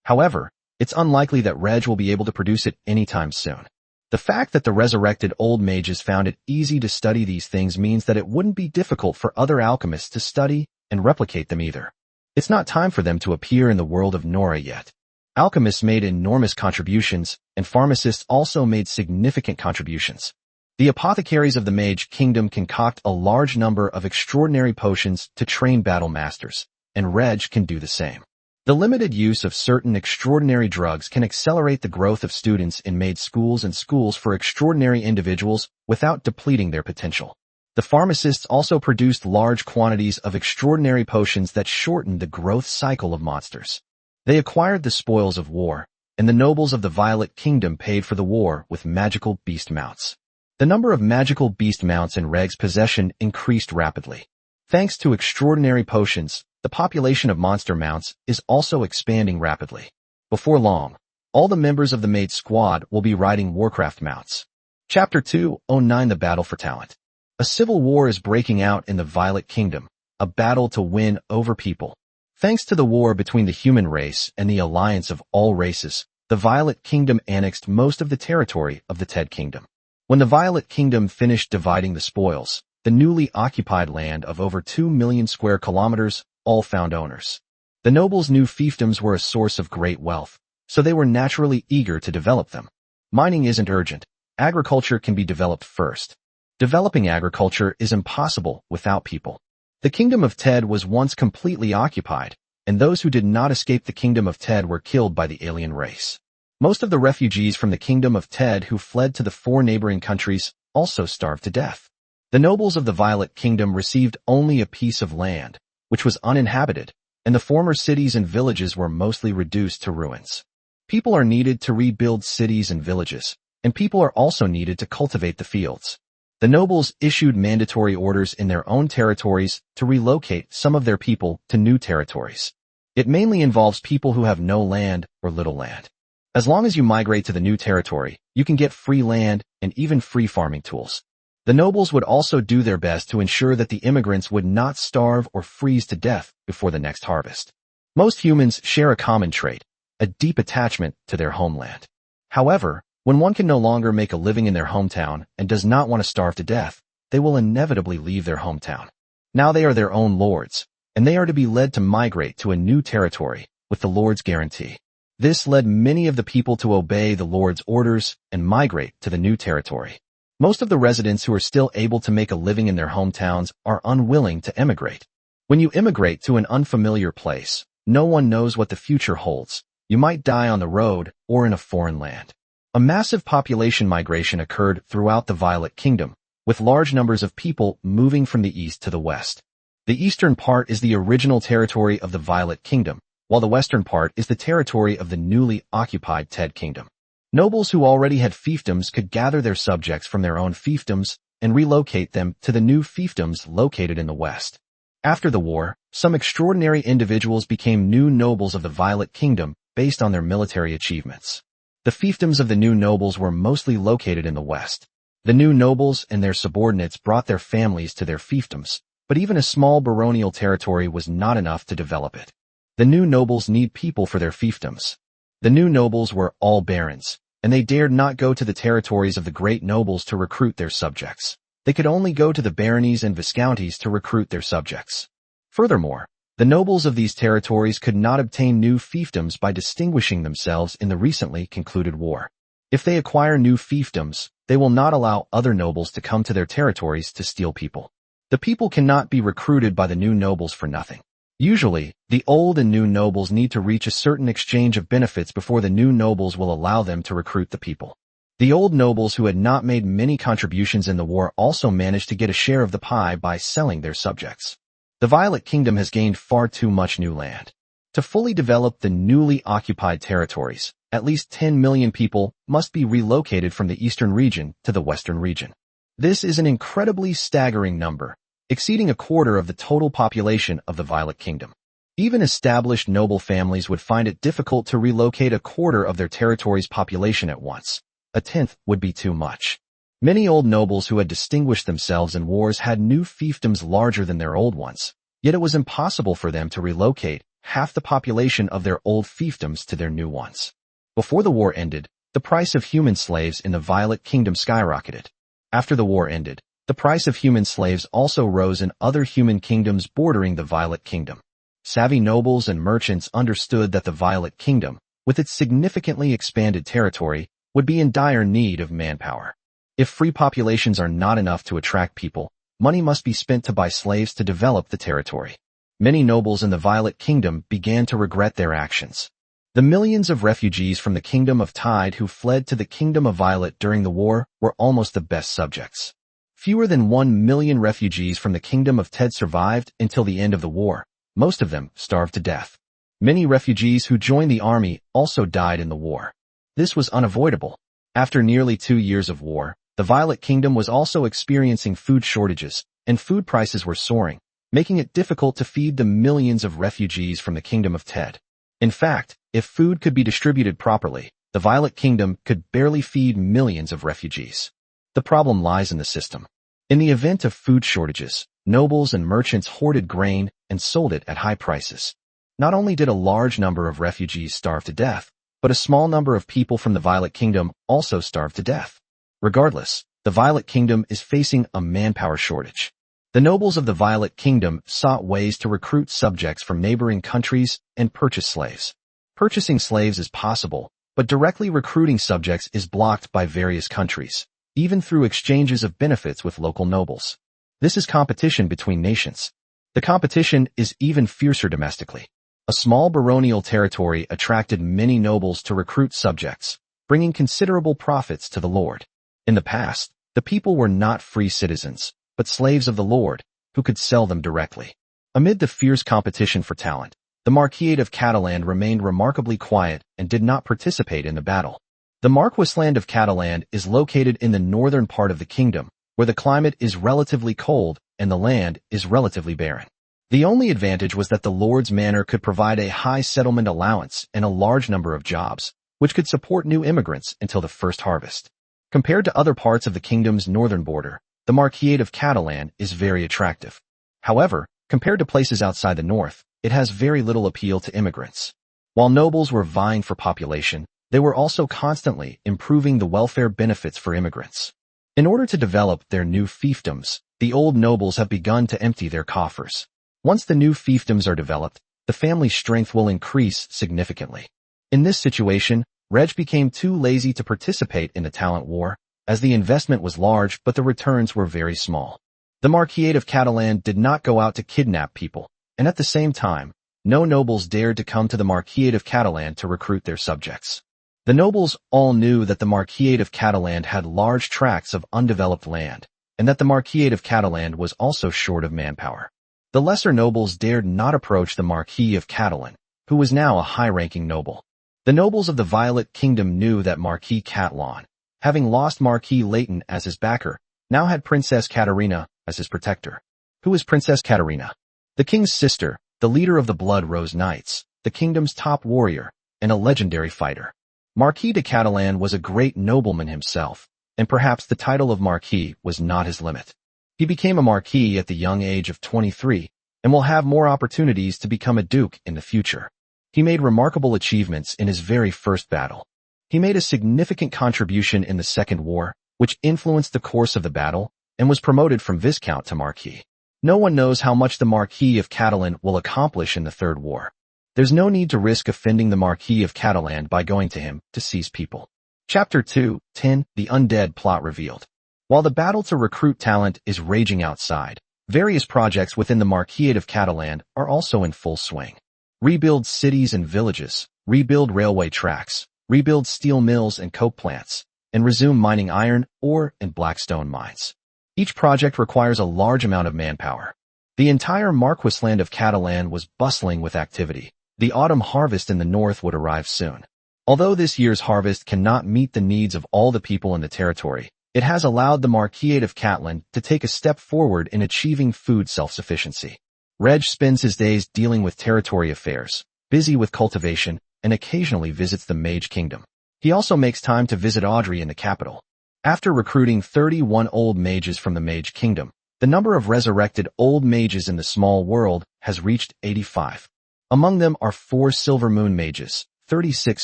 [SPEAKER 1] However, it's unlikely that Reg will be able to produce it anytime soon. The fact that the resurrected old mages found it easy to study these things means that it wouldn't be difficult for other alchemists to study and replicate them either. It's not time for them to appear in the world of Nora yet. Alchemists made enormous contributions, and pharmacists also made significant contributions. The apothecaries of the Mage Kingdom concoct a large number of extraordinary potions to train battle masters, and Reg can do the same. The limited use of certain extraordinary drugs can accelerate the growth of students in Maid schools and schools for extraordinary individuals without depleting their potential. The pharmacists also produced large quantities of extraordinary potions that shortened the growth cycle of monsters. They acquired the spoils of war, and the nobles of the Violet Kingdom paid for the war with magical beast mounts. The number of magical beast mounts in Reg's possession increased rapidly. Thanks to extraordinary potions, the population of monster mounts is also expanding rapidly. Before long, all the members of the Maid squad will be riding Warcraft mounts. Chapter 209 The Battle for Talent. A civil war is breaking out in the Violet Kingdom, a battle to win over people. Thanks to the war between the human race and the alliance of all races, the Violet Kingdom annexed most of the territory of the Ted Kingdom. When the Violet Kingdom finished dividing the spoils, the newly occupied land of over 2 million square kilometers all found owners. The nobles' new fiefdoms were a source of great wealth, so they were naturally eager to develop them. Mining isn't urgent. Agriculture can be developed first. Developing agriculture is impossible without people. The kingdom of Ted was once completely occupied, and those who did not escape the kingdom of Ted were killed by the alien race. Most of the refugees from the kingdom of Ted who fled to the 4 neighboring countries also starved to death. The nobles of the Violet Kingdom received only a piece of land, which was uninhabited, and the former cities and villages were mostly reduced to ruins. People are needed to rebuild cities and villages, and people are also needed to cultivate the fields. The nobles issued mandatory orders in their own territories to relocate some of their people to new territories. It mainly involves people who have no land or little land. As long as you migrate to the new territory, you can get free land and even free farming tools. The nobles would also do their best to ensure that the immigrants would not starve or freeze to death before the next harvest. Most humans share a common trait, a deep attachment to their homeland. However, when one can no longer make a living in their hometown and does not want to starve to death, they will inevitably leave their hometown. Now they are their own lords, and they are to be led to migrate to a new territory with the lord's guarantee. This led many of the people to obey the lord's orders and migrate to the new territory. Most of the residents who are still able to make a living in their hometowns are unwilling to emigrate. When you immigrate to an unfamiliar place, no one knows what the future holds. You might die on the road or in a foreign land. A massive population migration occurred throughout the Violet Kingdom, with large numbers of people moving from the east to the west. The eastern part is the original territory of the Violet Kingdom, while the western part is the territory of the newly occupied Ted Kingdom. Nobles who already had fiefdoms could gather their subjects from their own fiefdoms and relocate them to the new fiefdoms located in the west. After the war, some extraordinary individuals became new nobles of the Violet Kingdom based on their military achievements. The fiefdoms of the new nobles were mostly located in the west. The new nobles and their subordinates brought their families to their fiefdoms, but even a small baronial territory was not enough to develop it. The new nobles need people for their fiefdoms. The new nobles were all barons, and they dared not go to the territories of the great nobles to recruit their subjects. They could only go to the baronies and viscounties to recruit their subjects. Furthermore, the nobles of these territories could not obtain new fiefdoms by distinguishing themselves in the recently concluded war. If they acquire new fiefdoms, they will not allow other nobles to come to their territories to steal people. The people cannot be recruited by the new nobles for nothing. Usually, the old and new nobles need to reach a certain exchange of benefits before the new nobles will allow them to recruit the people. The old nobles who had not made many contributions in the war also managed to get a share of the pie by selling their subjects. The Violet Kingdom has gained far too much new land. To fully develop the newly occupied territories, at least 10 million people must be relocated from the eastern region to the western region. This is an incredibly staggering number, exceeding a quarter of the total population of the Violet Kingdom. Even established noble families would find it difficult to relocate a quarter of their territory's population at once. A tenth would be too much. Many old nobles who had distinguished themselves in wars had new fiefdoms larger than their old ones, yet it was impossible for them to relocate half the population of their old fiefdoms to their new ones. Before the war ended, the price of human slaves in the Violet Kingdom skyrocketed. After the war ended, the price of human slaves also rose in other human kingdoms bordering the Violet Kingdom. Savvy nobles and merchants understood that the Violet Kingdom, with its significantly expanded territory, would be in dire need of manpower. If free populations are not enough to attract people, money must be spent to buy slaves to develop the territory. Many nobles in the Violet Kingdom began to regret their actions. The millions of refugees from the Kingdom of Tide who fled to the Kingdom of Violet during the war were almost the best subjects. Fewer than 1 million refugees from the Kingdom of Ted survived until the end of the war. Most of them starved to death. Many refugees who joined the army also died in the war. This was unavoidable. After nearly 2 years of war, the Violet Kingdom was also experiencing food shortages, and food prices were soaring, making it difficult to feed the millions of refugees from the Kingdom of Ted. In fact, if food could be distributed properly, the Violet Kingdom could barely feed millions of refugees. The problem lies in the system. In the event of food shortages, nobles and merchants hoarded grain and sold it at high prices. Not only did a large number of refugees starve to death, but a small number of people from the Violet Kingdom also starved to death. Regardless, the Violet Kingdom is facing a manpower shortage. The nobles of the Violet Kingdom sought ways to recruit subjects from neighboring countries and purchase slaves. Purchasing slaves is possible, but directly recruiting subjects is blocked by various countries, even through exchanges of benefits with local nobles. This is competition between nations. The competition is even fiercer domestically. A small baronial territory attracted many nobles to recruit subjects, bringing considerable profits to the lord. In the past, the people were not free citizens, but slaves of the lord, who could sell them directly. Amid the fierce competition for talent, the Marquisate of Catalan remained remarkably quiet and did not participate in the battle. The Marquisland of Catalan is located in the northern part of the kingdom, where the climate is relatively cold and the land is relatively barren. The only advantage was that the lord's manor could provide a high settlement allowance and a large number of jobs, which could support new immigrants until the first harvest. Compared to other parts of the kingdom's northern border, the Marquisate of Catalan is very attractive. However, compared to places outside the north, it has very little appeal to immigrants. While nobles were vying for population, they were also constantly improving the welfare benefits for immigrants. In order to develop their new fiefdoms, the old nobles have begun to empty their coffers. Once the new fiefdoms are developed, the family's strength will increase significantly. In this situation, Reg became too lazy to participate in the talent war, as the investment was large but the returns were very small. The Marquisate of Catalan did not go out to kidnap people, and at the same time, no nobles dared to come to the Marquisate of Catalan to recruit their subjects. The nobles all knew that the Marquisate of Catalan had large tracts of undeveloped land, and that the Marquisate of Catalan was also short of manpower. The lesser nobles dared not approach the Marquis of Catalan, who was now a high-ranking noble. The nobles of the Violet Kingdom knew that Marquis Catalan, having lost Marquis Leighton as his backer, now had Princess Katarina as his protector. Who is Princess Katarina? The king's sister, the leader of the Blood Rose Knights, the kingdom's top warrior, and a legendary fighter. Marquis de Catalan was a great nobleman himself, and perhaps the title of Marquis was not his limit. He became a Marquis at the young age of 23, and will have more opportunities to become a duke in the future. He made remarkable achievements in his very first battle. He made a significant contribution in the Second War, which influenced the course of the battle, and was promoted from Viscount to Marquis. No one knows how much the Marquis of Catalan will accomplish in the Third War. There's no need to risk offending the Marquis of Catalan by going to him to seize people. Chapter 2:10 The Undead Plot Revealed. While the battle to recruit talent is raging outside, various projects within the Marquisate of Catalan are also in full swing. Rebuild cities and villages, rebuild railway tracks, rebuild steel mills and coke plants, and resume mining iron, ore, and blackstone mines. Each project requires a large amount of manpower. The entire Marquisland of Catalan was bustling with activity. The autumn harvest in the north would arrive soon. Although this year's harvest cannot meet the needs of all the people in the territory, it has allowed the Marquisate of Catalan to take a step forward in achieving food self-sufficiency. Reg spends his days dealing with territory affairs, busy with cultivation, and occasionally visits the Mage Kingdom. He also makes time to visit Audrey in the capital. After recruiting 31 old mages from the Mage Kingdom, the number of resurrected old mages in the small world has reached 85. Among them are 4 Silver Moon mages, 36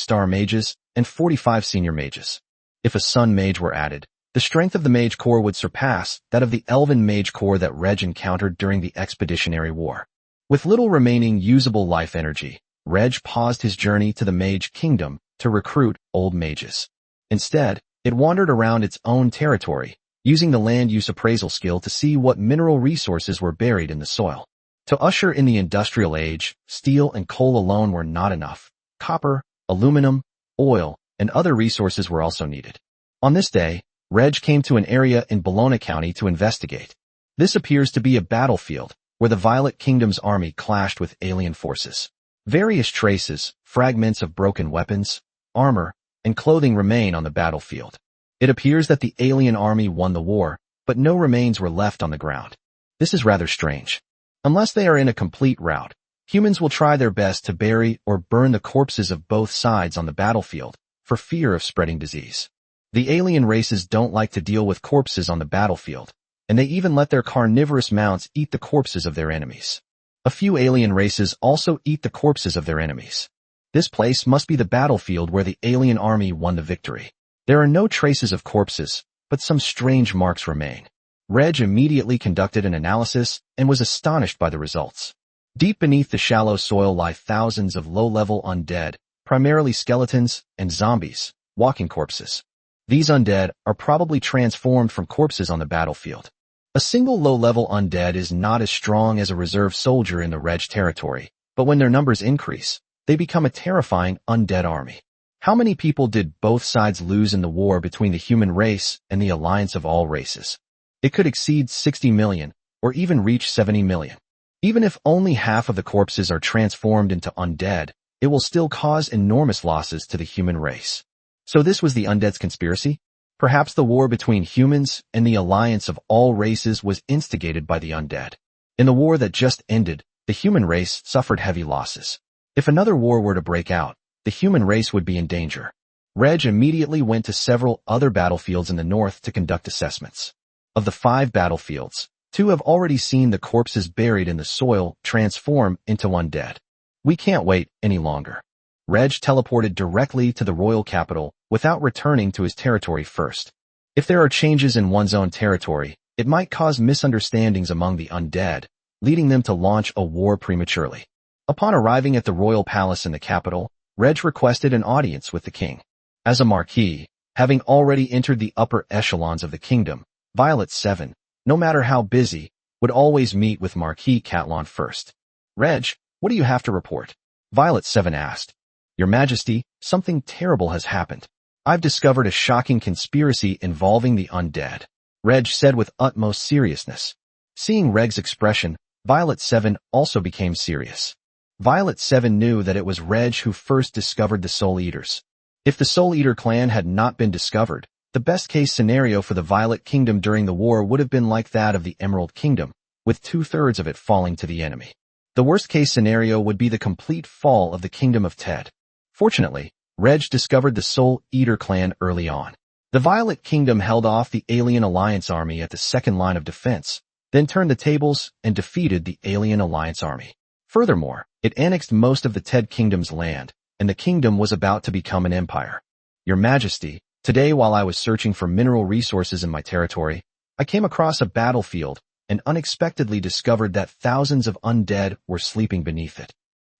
[SPEAKER 1] Star mages, and 45 Senior mages. If a Sun mage were added, the strength of the Mage Corps would surpass that of the Elven Mage Corps that Reg encountered during the Expeditionary War. With little remaining usable life energy, Reg paused his journey to the Mage Kingdom to recruit old mages. Instead, it wandered around its own territory, using the land use appraisal skill to see what mineral resources were buried in the soil. To usher in the industrial age, steel and coal alone were not enough. Copper, aluminum, oil, and other resources were also needed. On this day, Reg came to an area in Bologna County to investigate. This appears to be a battlefield, where the Violet Kingdom's army clashed with alien forces. Various traces, fragments of broken weapons, armor, and clothing remain on the battlefield. It appears that the alien army won the war, but no remains were left on the ground. This is rather strange. Unless they are in a complete rout, humans will try their best to bury or burn the corpses of both sides on the battlefield, for fear of spreading disease. The alien races don't like to deal with corpses on the battlefield, and they even let their carnivorous mounts eat the corpses of their enemies. A few alien races also eat the corpses of their enemies. This place must be the battlefield where the alien army won the victory. There are no traces of corpses, but some strange marks remain. Reg immediately conducted an analysis and was astonished by the results. Deep beneath the shallow soil lie thousands of low-level undead, primarily skeletons and zombies, walking corpses. These undead are probably transformed from corpses on the battlefield. A single low-level undead is not as strong as a reserve soldier in the Reg territory, But when their numbers increase, they become a terrifying undead army. How many people did both sides lose in the war between the human race and the alliance of all races? It could exceed 60 million, or even reach 70 million. Even if only half of the corpses are transformed into undead, it will still cause enormous losses to the human race. So this was the undead's conspiracy? Perhaps the war between humans and the alliance of all races was instigated by the undead. In the war that just ended, the human race suffered heavy losses. If another war were to break out, the human race would be in danger. Reg immediately went to several other battlefields in the north to conduct assessments. Of the 5 battlefields, 2 have already seen the corpses buried in the soil transform into undead. We can't wait any longer. Reg teleported directly to the royal capital without returning to his territory first. If there are changes in one's own territory, it might cause misunderstandings among the undead, leading them to launch a war prematurely. Upon arriving at the royal palace in the capital, Reg requested an audience with the king. As a marquis, having already entered the upper echelons of the kingdom, Violet 7, no matter how busy, would always meet with Marquis Catlon first. Reg, what do you have to report? Violet 7 asked. Your Majesty, something terrible has happened. I've discovered a shocking conspiracy involving the undead. Reg said with utmost seriousness. Seeing Reg's expression, Violet 7 also became serious. Violet 7 knew that it was Reg who first discovered the Soul Eaters. If the Soul Eater clan had not been discovered, the best-case scenario for the Violet Kingdom during the war would have been like that of the Emerald Kingdom, with 2/3 of it falling to the enemy. The worst-case scenario would be the complete fall of the Kingdom of Ted. Fortunately, Reg discovered the Soul Eater clan early on. The Violet Kingdom held off the Alien Alliance army at the second line of defense, then turned the tables and defeated the Alien Alliance army. Furthermore, it annexed most of the Ted Kingdom's land, and the kingdom was about to become an empire. Your Majesty, today while I was searching for mineral resources in my territory, I came across a battlefield and unexpectedly discovered that thousands of undead were sleeping beneath it.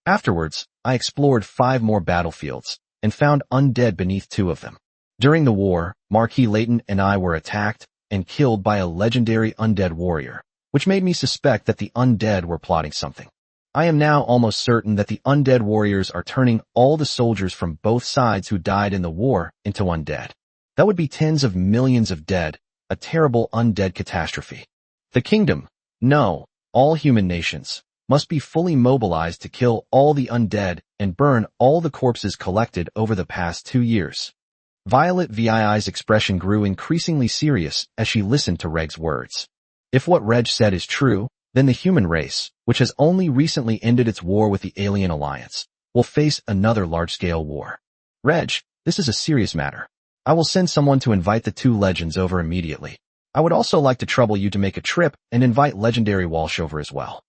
[SPEAKER 1] Afterwards, I explored 5 more battlefields and found undead beneath 2 of them. During the war, Marquis Layton and I were attacked and killed by a legendary undead warrior, which made me suspect that the undead were plotting something. I am now almost certain that the undead warriors are turning all the soldiers from both sides who died in the war into undead. That would be tens of millions of dead, a terrible undead catastrophe. The kingdom, no, all human nations, must be fully mobilized to kill all the undead and burn all the corpses collected over the past 2 years. Violet VII's expression grew increasingly serious as she listened to Reg's words. If what Reg said is true, then the human race, which has only recently ended its war with the Alien Alliance, will face another large-scale war. Reg, this is a serious matter. I will send someone to invite the 2 legends over immediately. I would also like to trouble you to make a trip and invite legendary Walsh over as well.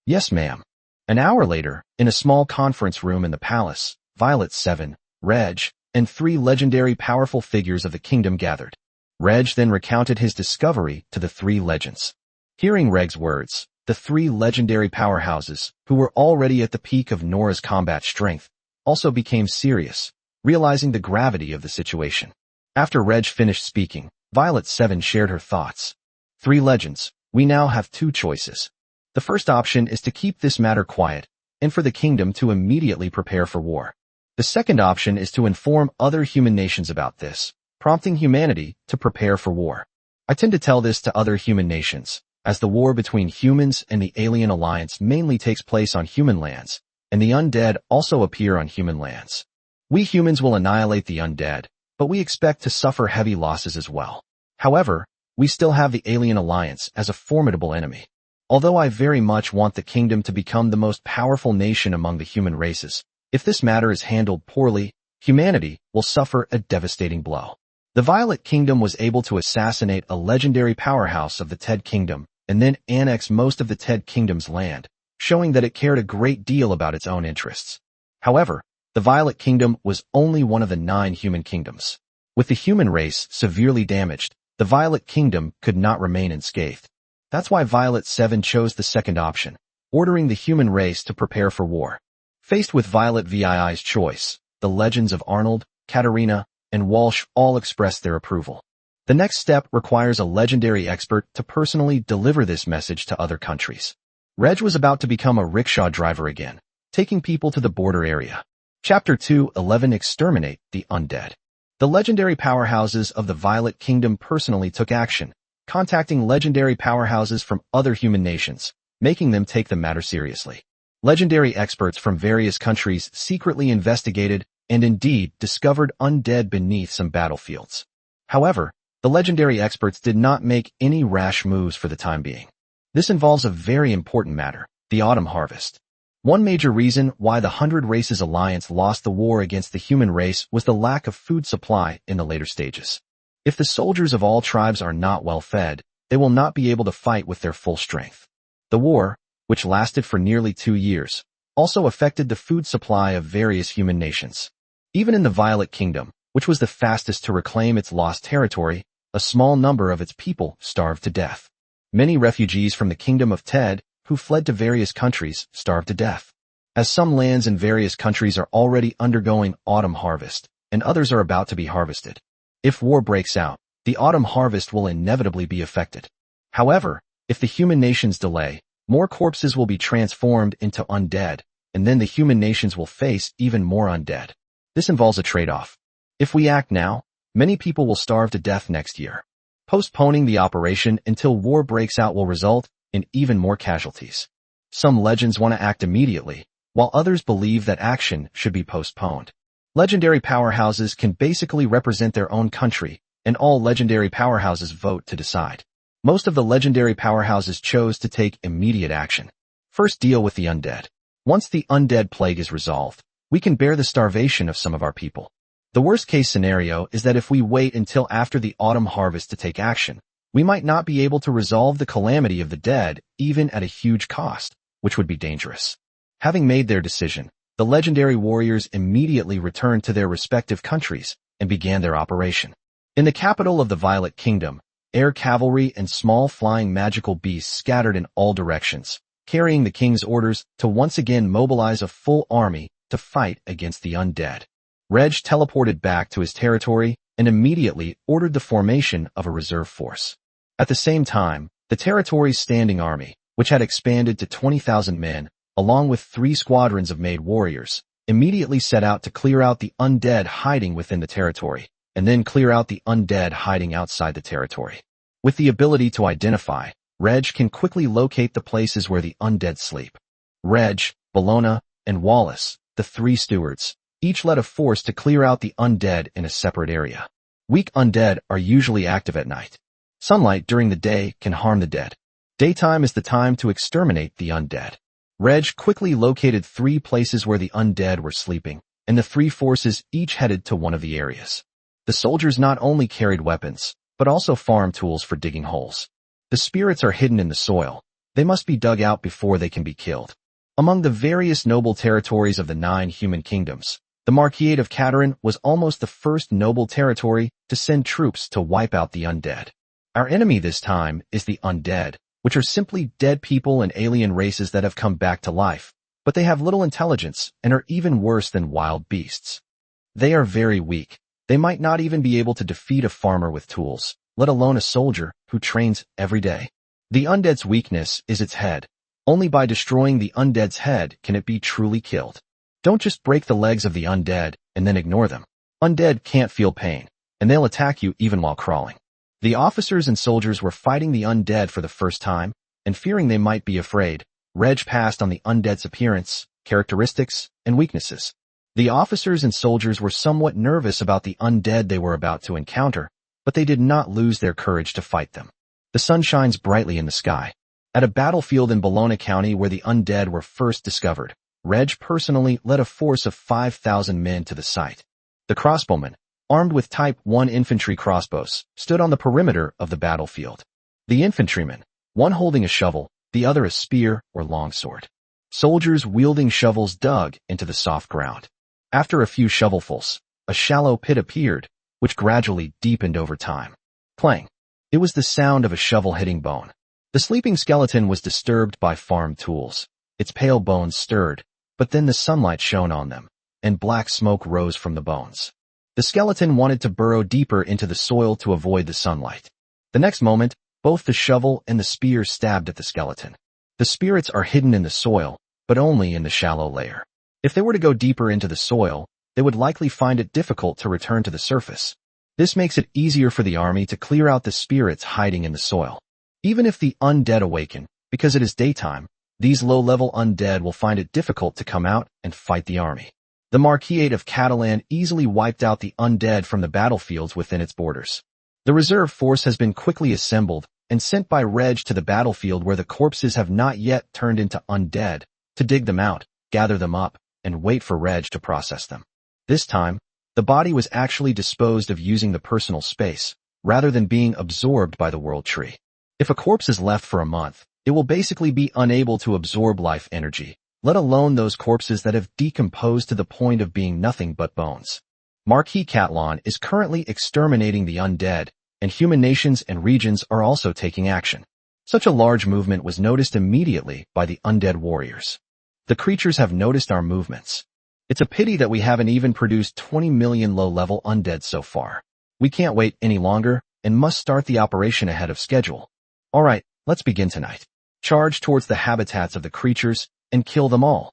[SPEAKER 1] Yes, ma'am. An hour later, in a small conference room in the palace, Violet 7, Reg, and 3 legendary powerful figures of the kingdom gathered. Reg then recounted his discovery to the 3 legends. Hearing Reg's words, the 3 legendary powerhouses, who were already at the peak of Nora's combat strength, also became serious, realizing the gravity of the situation. After Reg finished speaking, Violet 7 shared her thoughts. 3 legends, we now have 2 choices. The first option is to keep this matter quiet, and for the kingdom to immediately prepare for war. The second option is to inform other human nations about this, prompting humanity to prepare for war. I tend to tell this to other human nations, as the war between humans and the Alien Alliance mainly takes place on human lands, and the undead also appear on human lands. We humans will annihilate the undead, but we expect to suffer heavy losses as well. However, we still have the Alien Alliance as a formidable enemy. Although I very much want the kingdom to become the most powerful nation among the human races, if this matter is handled poorly, humanity will suffer a devastating blow. The Violet Kingdom was able to assassinate a legendary powerhouse of the Ted Kingdom and then annex most of the Ted Kingdom's land, showing that it cared a great deal about its own interests. However, the Violet Kingdom was only one of the 9 human kingdoms. With the human race severely damaged, the Violet Kingdom could not remain unscathed. That's why Violet 7 chose the second option, ordering the human race to prepare for war. Faced with Violet VII's choice, the legends of Arnold, Katarina, and Walsh all expressed their approval. The next step requires a legendary expert to personally deliver this message to other countries. Reg was about to become a rickshaw driver again, taking people to the border area. Chapter 2:11 Exterminate the Undead. The legendary powerhouses of the Violet Kingdom personally took action, contacting legendary powerhouses from other human nations, making them take the matter seriously. Legendary experts from various countries secretly investigated and indeed discovered undead beneath some battlefields. However, the legendary experts did not make any rash moves for the time being. This involves a very important matter, the autumn harvest. One major reason why the 100 Races Alliance lost the war against the human race was the lack of food supply in the later stages. If the soldiers of all tribes are not well fed, they will not be able to fight with their full strength. The war, which lasted for nearly 2 years, also affected the food supply of various human nations. Even in the Violet Kingdom, which was the fastest to reclaim its lost territory, a small number of its people starved to death. Many refugees from the Kingdom of Ted, who fled to various countries, starved to death. As some lands in various countries are already undergoing autumn harvest, and others are about to be harvested. If war breaks out, the autumn harvest will inevitably be affected. However, if the human nations delay, more corpses will be transformed into undead, and then the human nations will face even more undead. This involves a trade-off. If we act now, many people will starve to death next year. Postponing the operation until war breaks out will result in even more casualties. Some legends want to act immediately, while others believe that action should be postponed. Legendary powerhouses can basically represent their own country, and all legendary powerhouses vote to decide. Most of the legendary powerhouses chose to take immediate action. First, deal with the undead. Once the undead plague is resolved, we can bear the starvation of some of our people. The worst-case scenario is that if we wait until after the autumn harvest to take action, we might not be able to resolve the calamity of the dead, even at a huge cost, which would be dangerous. Having made their decision, the legendary warriors immediately returned to their respective countries and began their operation. In the capital of the Violet Kingdom, air cavalry and small flying magical beasts scattered in all directions, carrying the king's orders to once again mobilize a full army to fight against the undead. Reg teleported back to his territory and immediately ordered the formation of a reserve force. At the same time, the territory's standing army, which had expanded to 20,000 men, along with 3 squadrons of Maid warriors, immediately set out to clear out the undead hiding within the territory, and then clear out the undead hiding outside the territory. With the ability to identify, Reg can quickly locate the places where the undead sleep. Reg, Bologna, and Wallace, the 3 stewards, each led a force to clear out the undead in a separate area. Weak undead are usually active at night. Sunlight during the day can harm the dead. Daytime is the time to exterminate the undead. Reg quickly located 3 places where the undead were sleeping, and the 3 forces each headed to one of the areas. The soldiers not only carried weapons, but also farm tools for digging holes. The spirits are hidden in the soil. They must be dug out before they can be killed. Among the various noble territories of the 9 human kingdoms, the Marquisate of Caterin was almost the first noble territory to send troops to wipe out the undead. Our enemy this time is the undead, which are simply dead people and alien races that have come back to life, but they have little intelligence and are even worse than wild beasts. They are very weak. They might not even be able to defeat a farmer with tools, let alone a soldier who trains every day. The undead's weakness is its head. Only by destroying the undead's head can it be truly killed. Don't just break the legs of the undead and then ignore them. Undead can't feel pain, and they'll attack you even while crawling. The officers and soldiers were fighting the undead for the first time, and fearing they might be afraid, Reg passed on the undead's appearance, characteristics, and weaknesses. The officers and soldiers were somewhat nervous about the undead they were about to encounter, but they did not lose their courage to fight them. The sun shines brightly in the sky. At a battlefield in Bologna County where the undead were first discovered, Reg personally led a force of 5,000 men to the site. The crossbowmen, armed with Type 1 infantry crossbows, stood on the perimeter of the battlefield. The infantrymen, one holding a shovel, the other a spear or longsword. Soldiers wielding shovels dug into the soft ground. After a few shovelfuls, a shallow pit appeared, which gradually deepened over time. Clang! It was the sound of a shovel hitting bone. The sleeping skeleton was disturbed by farm tools. Its pale bones stirred, but then the sunlight shone on them, and black smoke rose from the bones. The skeleton wanted to burrow deeper into the soil to avoid the sunlight. The next moment, both the shovel and the spear stabbed at the skeleton. The spirits are hidden in the soil, but only in the shallow layer. If they were to go deeper into the soil, they would likely find it difficult to return to the surface. This makes it easier for the army to clear out the spirits hiding in the soil. Even if the undead awaken, because it is daytime, these low-level undead will find it difficult to come out and fight the army. The Marquis of Catalan easily wiped out the undead from the battlefields within its borders. The reserve force has been quickly assembled and sent by Reg to the battlefield where the corpses have not yet turned into undead, to dig them out, gather them up, and wait for Reg to process them. This time, the body was actually disposed of using the personal space, rather than being absorbed by the world tree. If a corpse is left for a month, it will basically be unable to absorb life energy, let alone those corpses that have decomposed to the point of being nothing but bones. Marquis Catalan is currently exterminating the undead, and human nations and regions are also taking action. Such a large movement was noticed immediately by the undead warriors. The creatures have noticed our movements. It's a pity that we haven't even produced 20 million low-level undead so far. We can't wait any longer and must start the operation ahead of schedule. Alright, let's begin tonight. Charge towards the habitats of the creatures and kill them all.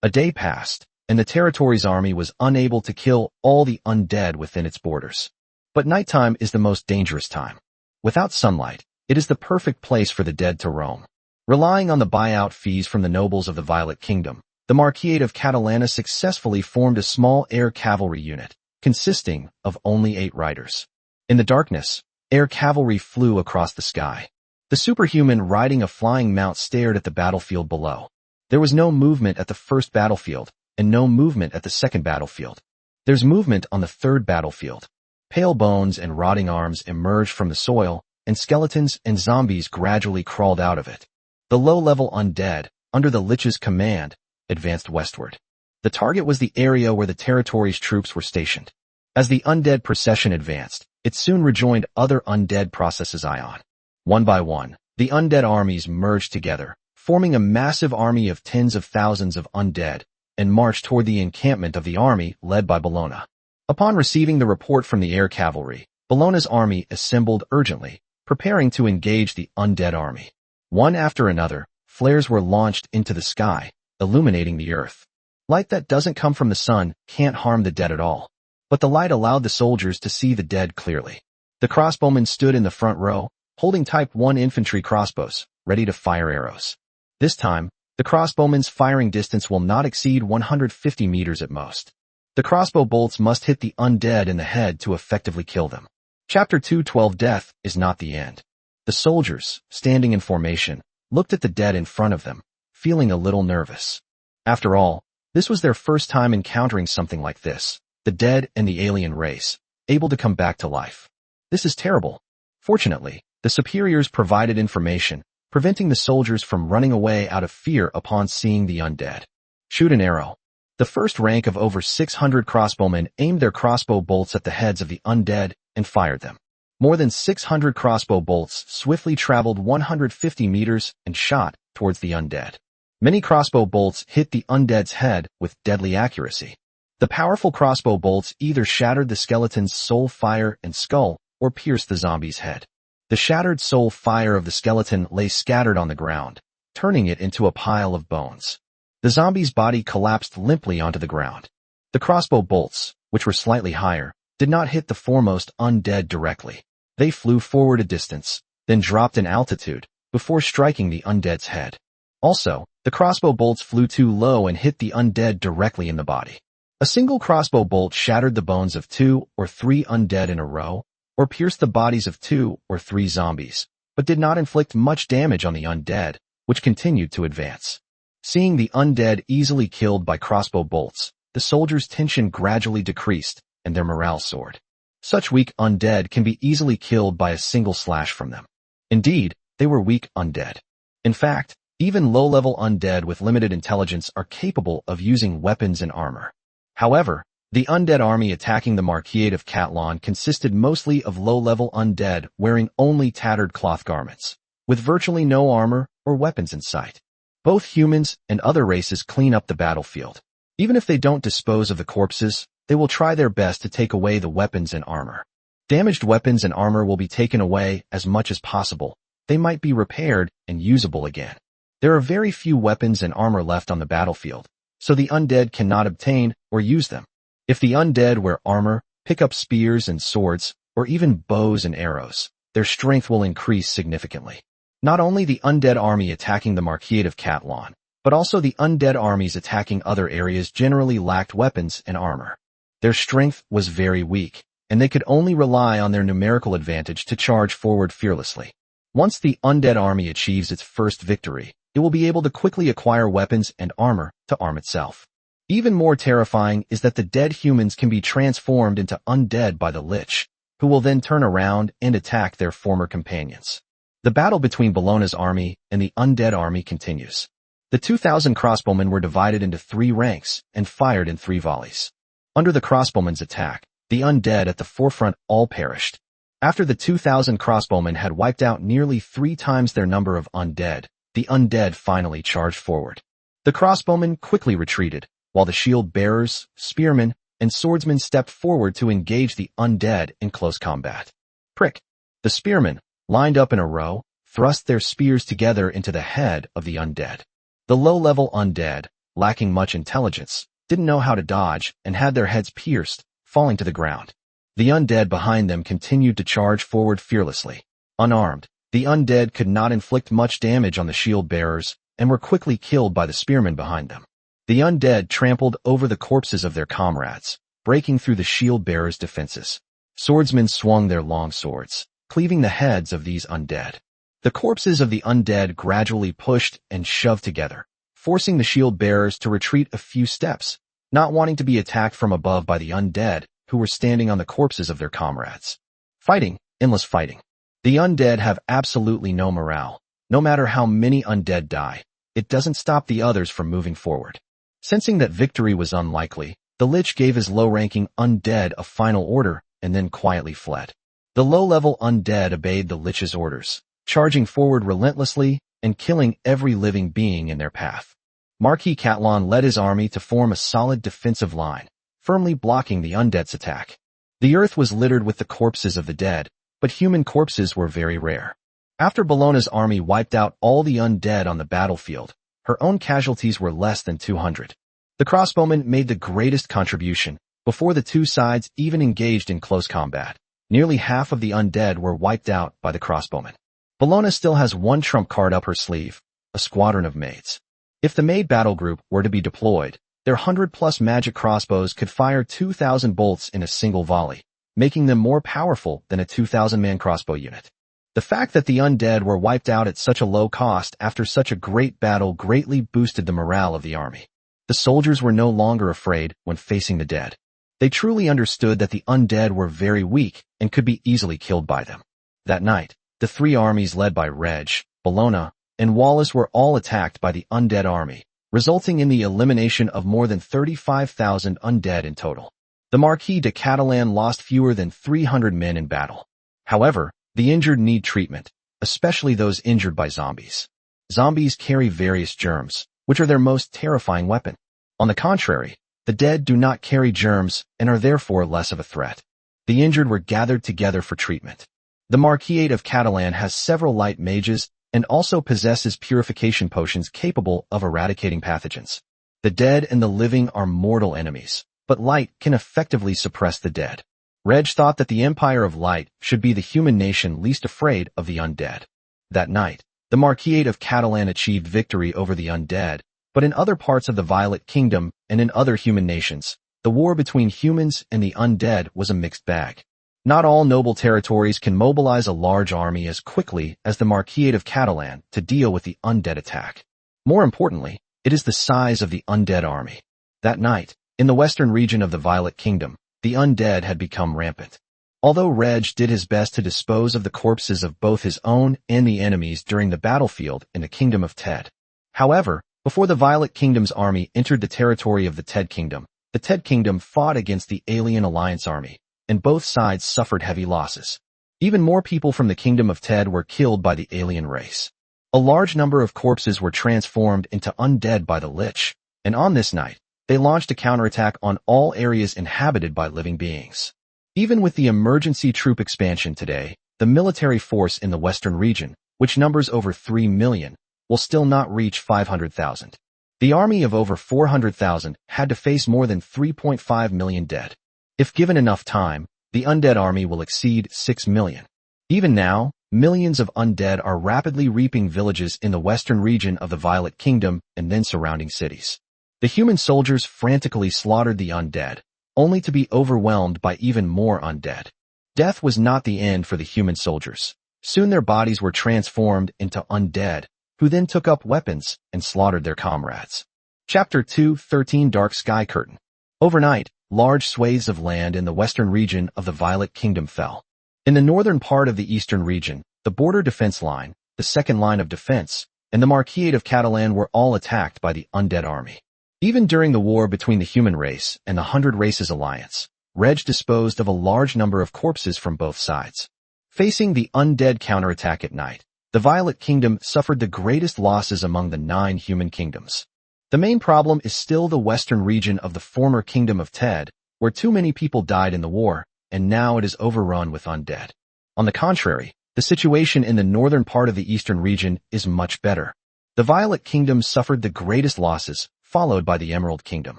[SPEAKER 1] A day passed, and the territory's army was unable to kill all the undead within its borders. But nighttime is the most dangerous time. Without sunlight, it is the perfect place for the dead to roam. Relying on the buyout fees from the nobles of the Violet Kingdom, the Marquis of Catalana successfully formed a small air cavalry unit, consisting of only 8 riders. In the darkness, air cavalry flew across the sky. The superhuman riding a flying mount stared at the battlefield below. There was no movement at the first battlefield, and no movement at the second battlefield. There's movement on the third battlefield. Pale bones and rotting arms emerged from the soil, and skeletons and zombies gradually crawled out of it. The low-level undead, under the Lich's command, advanced westward. The target was the area where the territory's troops were stationed. As the undead procession advanced, it soon rejoined other undead processes ion. One by one, the undead armies merged together, forming a massive army of tens of thousands of undead, and marched toward the encampment of the army led by Bologna. Upon receiving the report from the air cavalry, Bologna's army assembled urgently, preparing to engage the undead army. One after another, flares were launched into the sky, illuminating the earth. Light that doesn't come from the sun can't harm the dead at all. But the light allowed the soldiers to see the dead clearly. The crossbowmen stood in the front row, holding Type 1 infantry crossbows, ready to fire arrows. This time, the crossbowmen's firing distance will not exceed 150 meters at most. The crossbow bolts must hit the undead in the head to effectively kill them. Chapter 2:12 Death is not the end. The soldiers, standing in formation, looked at the dead in front of them, feeling a little nervous. After all, this was their first time encountering something like this, the dead and the alien race, able to come back to life. This is terrible. Fortunately, the superiors provided information, preventing the soldiers from running away out of fear upon seeing the undead. Shoot an arrow. The first rank of over 600 crossbowmen aimed their crossbow bolts at the heads of the undead and fired them. More than 600 crossbow bolts swiftly traveled 150 meters and shot towards the undead. Many crossbow bolts hit the undead's head with deadly accuracy. The powerful crossbow bolts either shattered the skeleton's soul fire and skull or pierced the zombie's head. The shattered soul fire of the skeleton lay scattered on the ground, turning it into a pile of bones. The zombie's body collapsed limply onto the ground. The crossbow bolts, which were slightly higher, did not hit the foremost undead directly. They flew forward a distance, then dropped in altitude, before striking the undead's head. Also, the crossbow bolts flew too low and hit the undead directly in the body. A single crossbow bolt shattered the bones of 2 or 3 undead in a row, or pierced the bodies of 2 or 3 zombies, but did not inflict much damage on the undead, which continued to advance. Seeing the undead easily killed by crossbow bolts, the soldiers' tension gradually decreased, and their morale soared. Such weak undead can be easily killed by a single slash from them. Indeed, they were weak undead. In fact, even low-level undead with limited intelligence are capable of using weapons and armor. However, the undead army attacking the Marquis of Catalan consisted mostly of low-level undead wearing only tattered cloth garments, with virtually no armor or weapons in sight. Both humans and other races clean up the battlefield. Even if they don't dispose of the corpses, they will try their best to take away the weapons and armor. Damaged weapons and armor will be taken away as much as possible. They might be repaired and usable again. There are very few weapons and armor left on the battlefield, so the undead cannot obtain or use them. If the undead wear armor, pick up spears and swords, or even bows and arrows, their strength will increase significantly. Not only the undead army attacking the Marquise of Catalan, but also the undead armies attacking other areas generally lacked weapons and armor. Their strength was very weak, and they could only rely on their numerical advantage to charge forward fearlessly. Once the undead army achieves its first victory, it will be able to quickly acquire weapons and armor to arm itself. Even more terrifying is that the dead humans can be transformed into undead by the Lich, who will then turn around and attack their former companions. The battle between Bologna's army and the undead army continues. The 2,000 crossbowmen were divided into 3 ranks and fired in 3 volleys. Under the crossbowmen's attack, the undead at the forefront all perished. After the 2,000 crossbowmen had wiped out nearly 3 times their number of undead, the undead finally charged forward. The crossbowmen quickly retreated, while the shield bearers, spearmen, and swordsmen stepped forward to engage the undead in close combat. Prick! The spearmen, lined up in a row, thrust their spears together into the head of the undead. The low-level undead, lacking much intelligence, didn't know how to dodge and had their heads pierced, falling to the ground. The undead behind them continued to charge forward fearlessly. Unarmed, the undead could not inflict much damage on the shield bearers and were quickly killed by the spearmen behind them. The undead trampled over the corpses of their comrades, breaking through the shield bearers' defenses. Swordsmen swung their long swords, cleaving the heads of these undead. The corpses of the undead gradually pushed and shoved together, forcing the shield bearers to retreat a few steps, not wanting to be attacked from above by the undead who were standing on the corpses of their comrades. Fighting, endless fighting. The undead have absolutely no morale. No matter how many undead die, it doesn't stop the others from moving forward. Sensing that victory was unlikely, the Lich gave his low-ranking undead a final order and then quietly fled. The low-level undead obeyed the Lich's orders, charging forward relentlessly and killing every living being in their path. Marquis Catalan led his army to form a solid defensive line, firmly blocking the undead's attack. The earth was littered with the corpses of the dead, but human corpses were very rare. After Bologna's army wiped out all the undead on the battlefield, her own casualties were less than 200. The crossbowmen made the greatest contribution. Before the two sides even engaged in close combat, nearly half of the undead were wiped out by the crossbowmen. Bologna still has one trump card up her sleeve, a squadron of maids. If the Maid battle group were to be deployed, their 100-plus magic crossbows could fire 2,000 bolts in a single volley, making them more powerful than a 2,000-man crossbow unit. The fact that the undead were wiped out at such a low cost after such a great battle greatly boosted the morale of the army. The soldiers were no longer afraid when facing the dead. They truly understood that the undead were very weak and could be easily killed by them. That night, the 3 armies led by Reg, Bologna, and Wallace were all attacked by the undead army, resulting in the elimination of more than 35,000 undead in total. The Marquis de Catalan lost fewer than 300 men in battle. However, the injured need treatment, especially those injured by zombies. Zombies carry various germs, which are their most terrifying weapon. On the contrary, the dead do not carry germs and are therefore less of a threat. The injured were gathered together for treatment. The Marquis of Catalan has several light mages and also possesses purification potions capable of eradicating pathogens. The dead and the living are mortal enemies, but light can effectively suppress the dead. Reg thought that the Empire of Light should be the human nation least afraid of the undead. That night, the Marquis of Catalan achieved victory over the undead, but in other parts of the Violet Kingdom and in other human nations, the war between humans and the undead was a mixed bag. Not all noble territories can mobilize a large army as quickly as the Marquis of Catalan to deal with the undead attack. More importantly, it is the size of the undead army. That night, in the western region of the Violet Kingdom, the undead had become rampant. Although Reg did his best to dispose of the corpses of both his own and the enemies during the battlefield in the Kingdom of Ted. However, before the Violet Kingdom's army entered the territory of the Ted Kingdom fought against the Alien Alliance army, and both sides suffered heavy losses. Even more people from the Kingdom of Ted were killed by the alien race. A large number of corpses were transformed into undead by the Lich, and on this night, they launched a counterattack on all areas inhabited by living beings. Even with the emergency troop expansion today, the military force in the western region, which numbers over 3 million, will still not reach 500,000. The army of over 400,000 had to face more than 3.5 million dead. If given enough time, the undead army will exceed 6 million. Even now, millions of undead are rapidly reaping villages in the western region of the Violet Kingdom and then surrounding cities. The human soldiers frantically slaughtered the undead, only to be overwhelmed by even more undead. Death was not the end for the human soldiers. Soon their bodies were transformed into undead, who then took up weapons and slaughtered their comrades. Chapter 2:13 Dark Sky Curtain. Overnight, large swathes of land in the western region of the Violet Kingdom fell. In the northern part of the eastern region, the border defense line, the second line of defense, and the Marquise of Catalan were all attacked by the undead army. Even during the war between the human race and the Hundred Races Alliance, Reg disposed of a large number of corpses from both sides. Facing the undead counterattack at night, the Violet Kingdom suffered the greatest losses among the 9 human kingdoms. The main problem is still the western region of the former Kingdom of Ted, where too many people died in the war, and now it is overrun with undead. On the contrary, the situation in the northern part of the eastern region is much better. The Violet Kingdom suffered the greatest losses, followed by the Emerald Kingdom.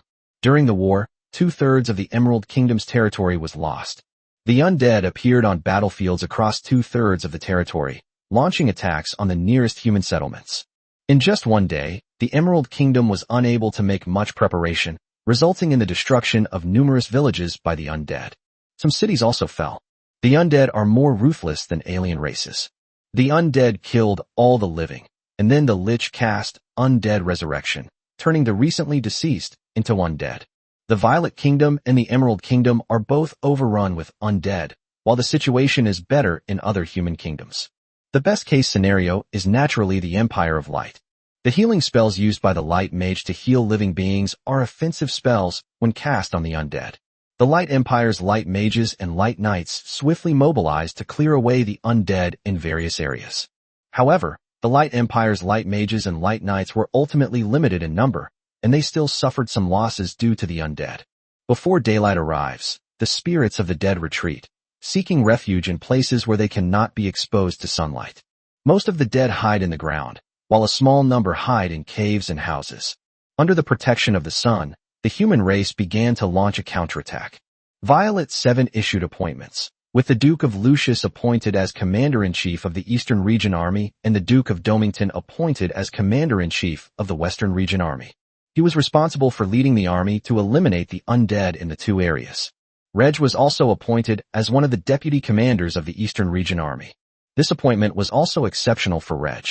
[SPEAKER 1] During the war, 2/3 of the Emerald Kingdom's territory was lost. The undead appeared on battlefields across 2/3 of the territory, launching attacks on the nearest human settlements. In just one day, the Emerald Kingdom was unable to make much preparation, resulting in the destruction of numerous villages by the undead. Some cities also fell. The undead are more ruthless than alien races. The undead killed all the living, and then the Lich cast Undead Resurrection, turning the recently deceased into undead. The Violet Kingdom and the Emerald Kingdom are both overrun with undead, while the situation is better in other human kingdoms. The best-case scenario is naturally the Empire of Light. The healing spells used by the Light Mage to heal living beings are offensive spells when cast on the undead. The Light Empire's Light Mages and Light Knights swiftly mobilized to clear away the undead in various areas. However, the Light Empire's Light Mages and Light Knights were ultimately limited in number, and they still suffered some losses due to the undead. Before daylight arrives, the spirits of the dead retreat, seeking refuge in places where they cannot be exposed to sunlight. Most of the dead hide in the ground, while a small number hide in caves and houses. Under the protection of the sun, the human race began to launch a counterattack. Violet 7 issued appointments, with the Duke of Lucius appointed as Commander-in-Chief of the Eastern Region Army and the Duke of Domington appointed as Commander-in-Chief of the Western Region Army. He was responsible for leading the army to eliminate the undead in the 2 areas. Reg was also appointed as one of the deputy commanders of the Eastern Region Army. This appointment was also exceptional for Reg.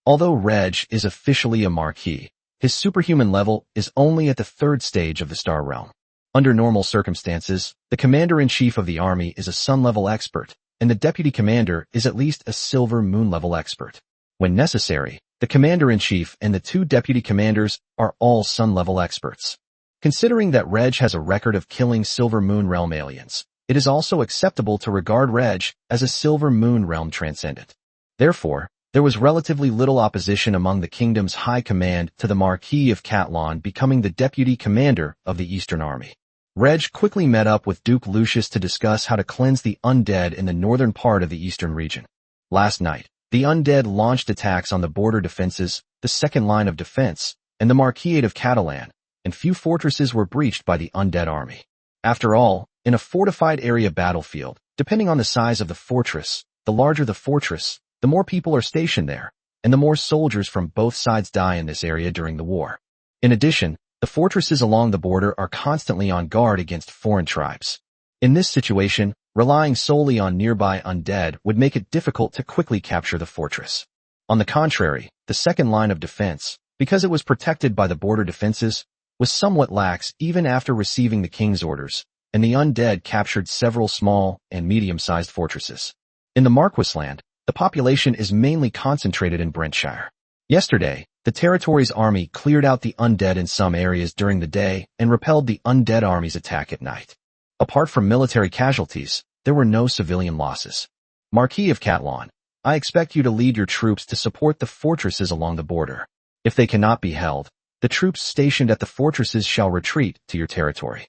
[SPEAKER 1] Although Reg is officially a Marquis, his superhuman level is only at the 3rd stage of the Star Realm. Under normal circumstances, the Commander-in-Chief of the army is a Sun-level expert, and the deputy commander is at least a Silver Moon-level expert. When necessary, the Commander-in-Chief and the 2 deputy commanders are all Sun-level experts. Considering that Reg has a record of killing Silver Moon Realm aliens, it is also acceptable to regard Reg as a Silver Moon Realm transcendent. Therefore, there was relatively little opposition among the kingdom's high command to the Marquis of Catalan becoming the deputy commander of the Eastern Army. Reg quickly met up with Duke Lucius to discuss how to cleanse the undead in the northern part of the Eastern region. Last night, the undead launched attacks on the border defenses, the second line of defense, and the Marquis of Catalan, and few fortresses were breached by the undead army. After all, in a fortified area battlefield, depending on the size of the fortress, the larger the fortress, the more people are stationed there, and the more soldiers from both sides die in this area during the war. In addition, the fortresses along the border are constantly on guard against foreign tribes. In this situation, relying solely on nearby undead would make it difficult to quickly capture the fortress. On the contrary, the second line of defense, because it was protected by the border defenses, was somewhat lax even after receiving the king's orders, and the undead captured several small and medium-sized fortresses. In the Marquisland, the population is mainly concentrated in Brentshire. Yesterday, the territory's army cleared out the undead in some areas during the day and repelled the undead army's attack at night. Apart from military casualties, there were no civilian losses. Marquis of Catalan, I expect you to lead your troops to support the fortresses along the border. If they cannot be held, the troops stationed at the fortresses shall retreat to your territory.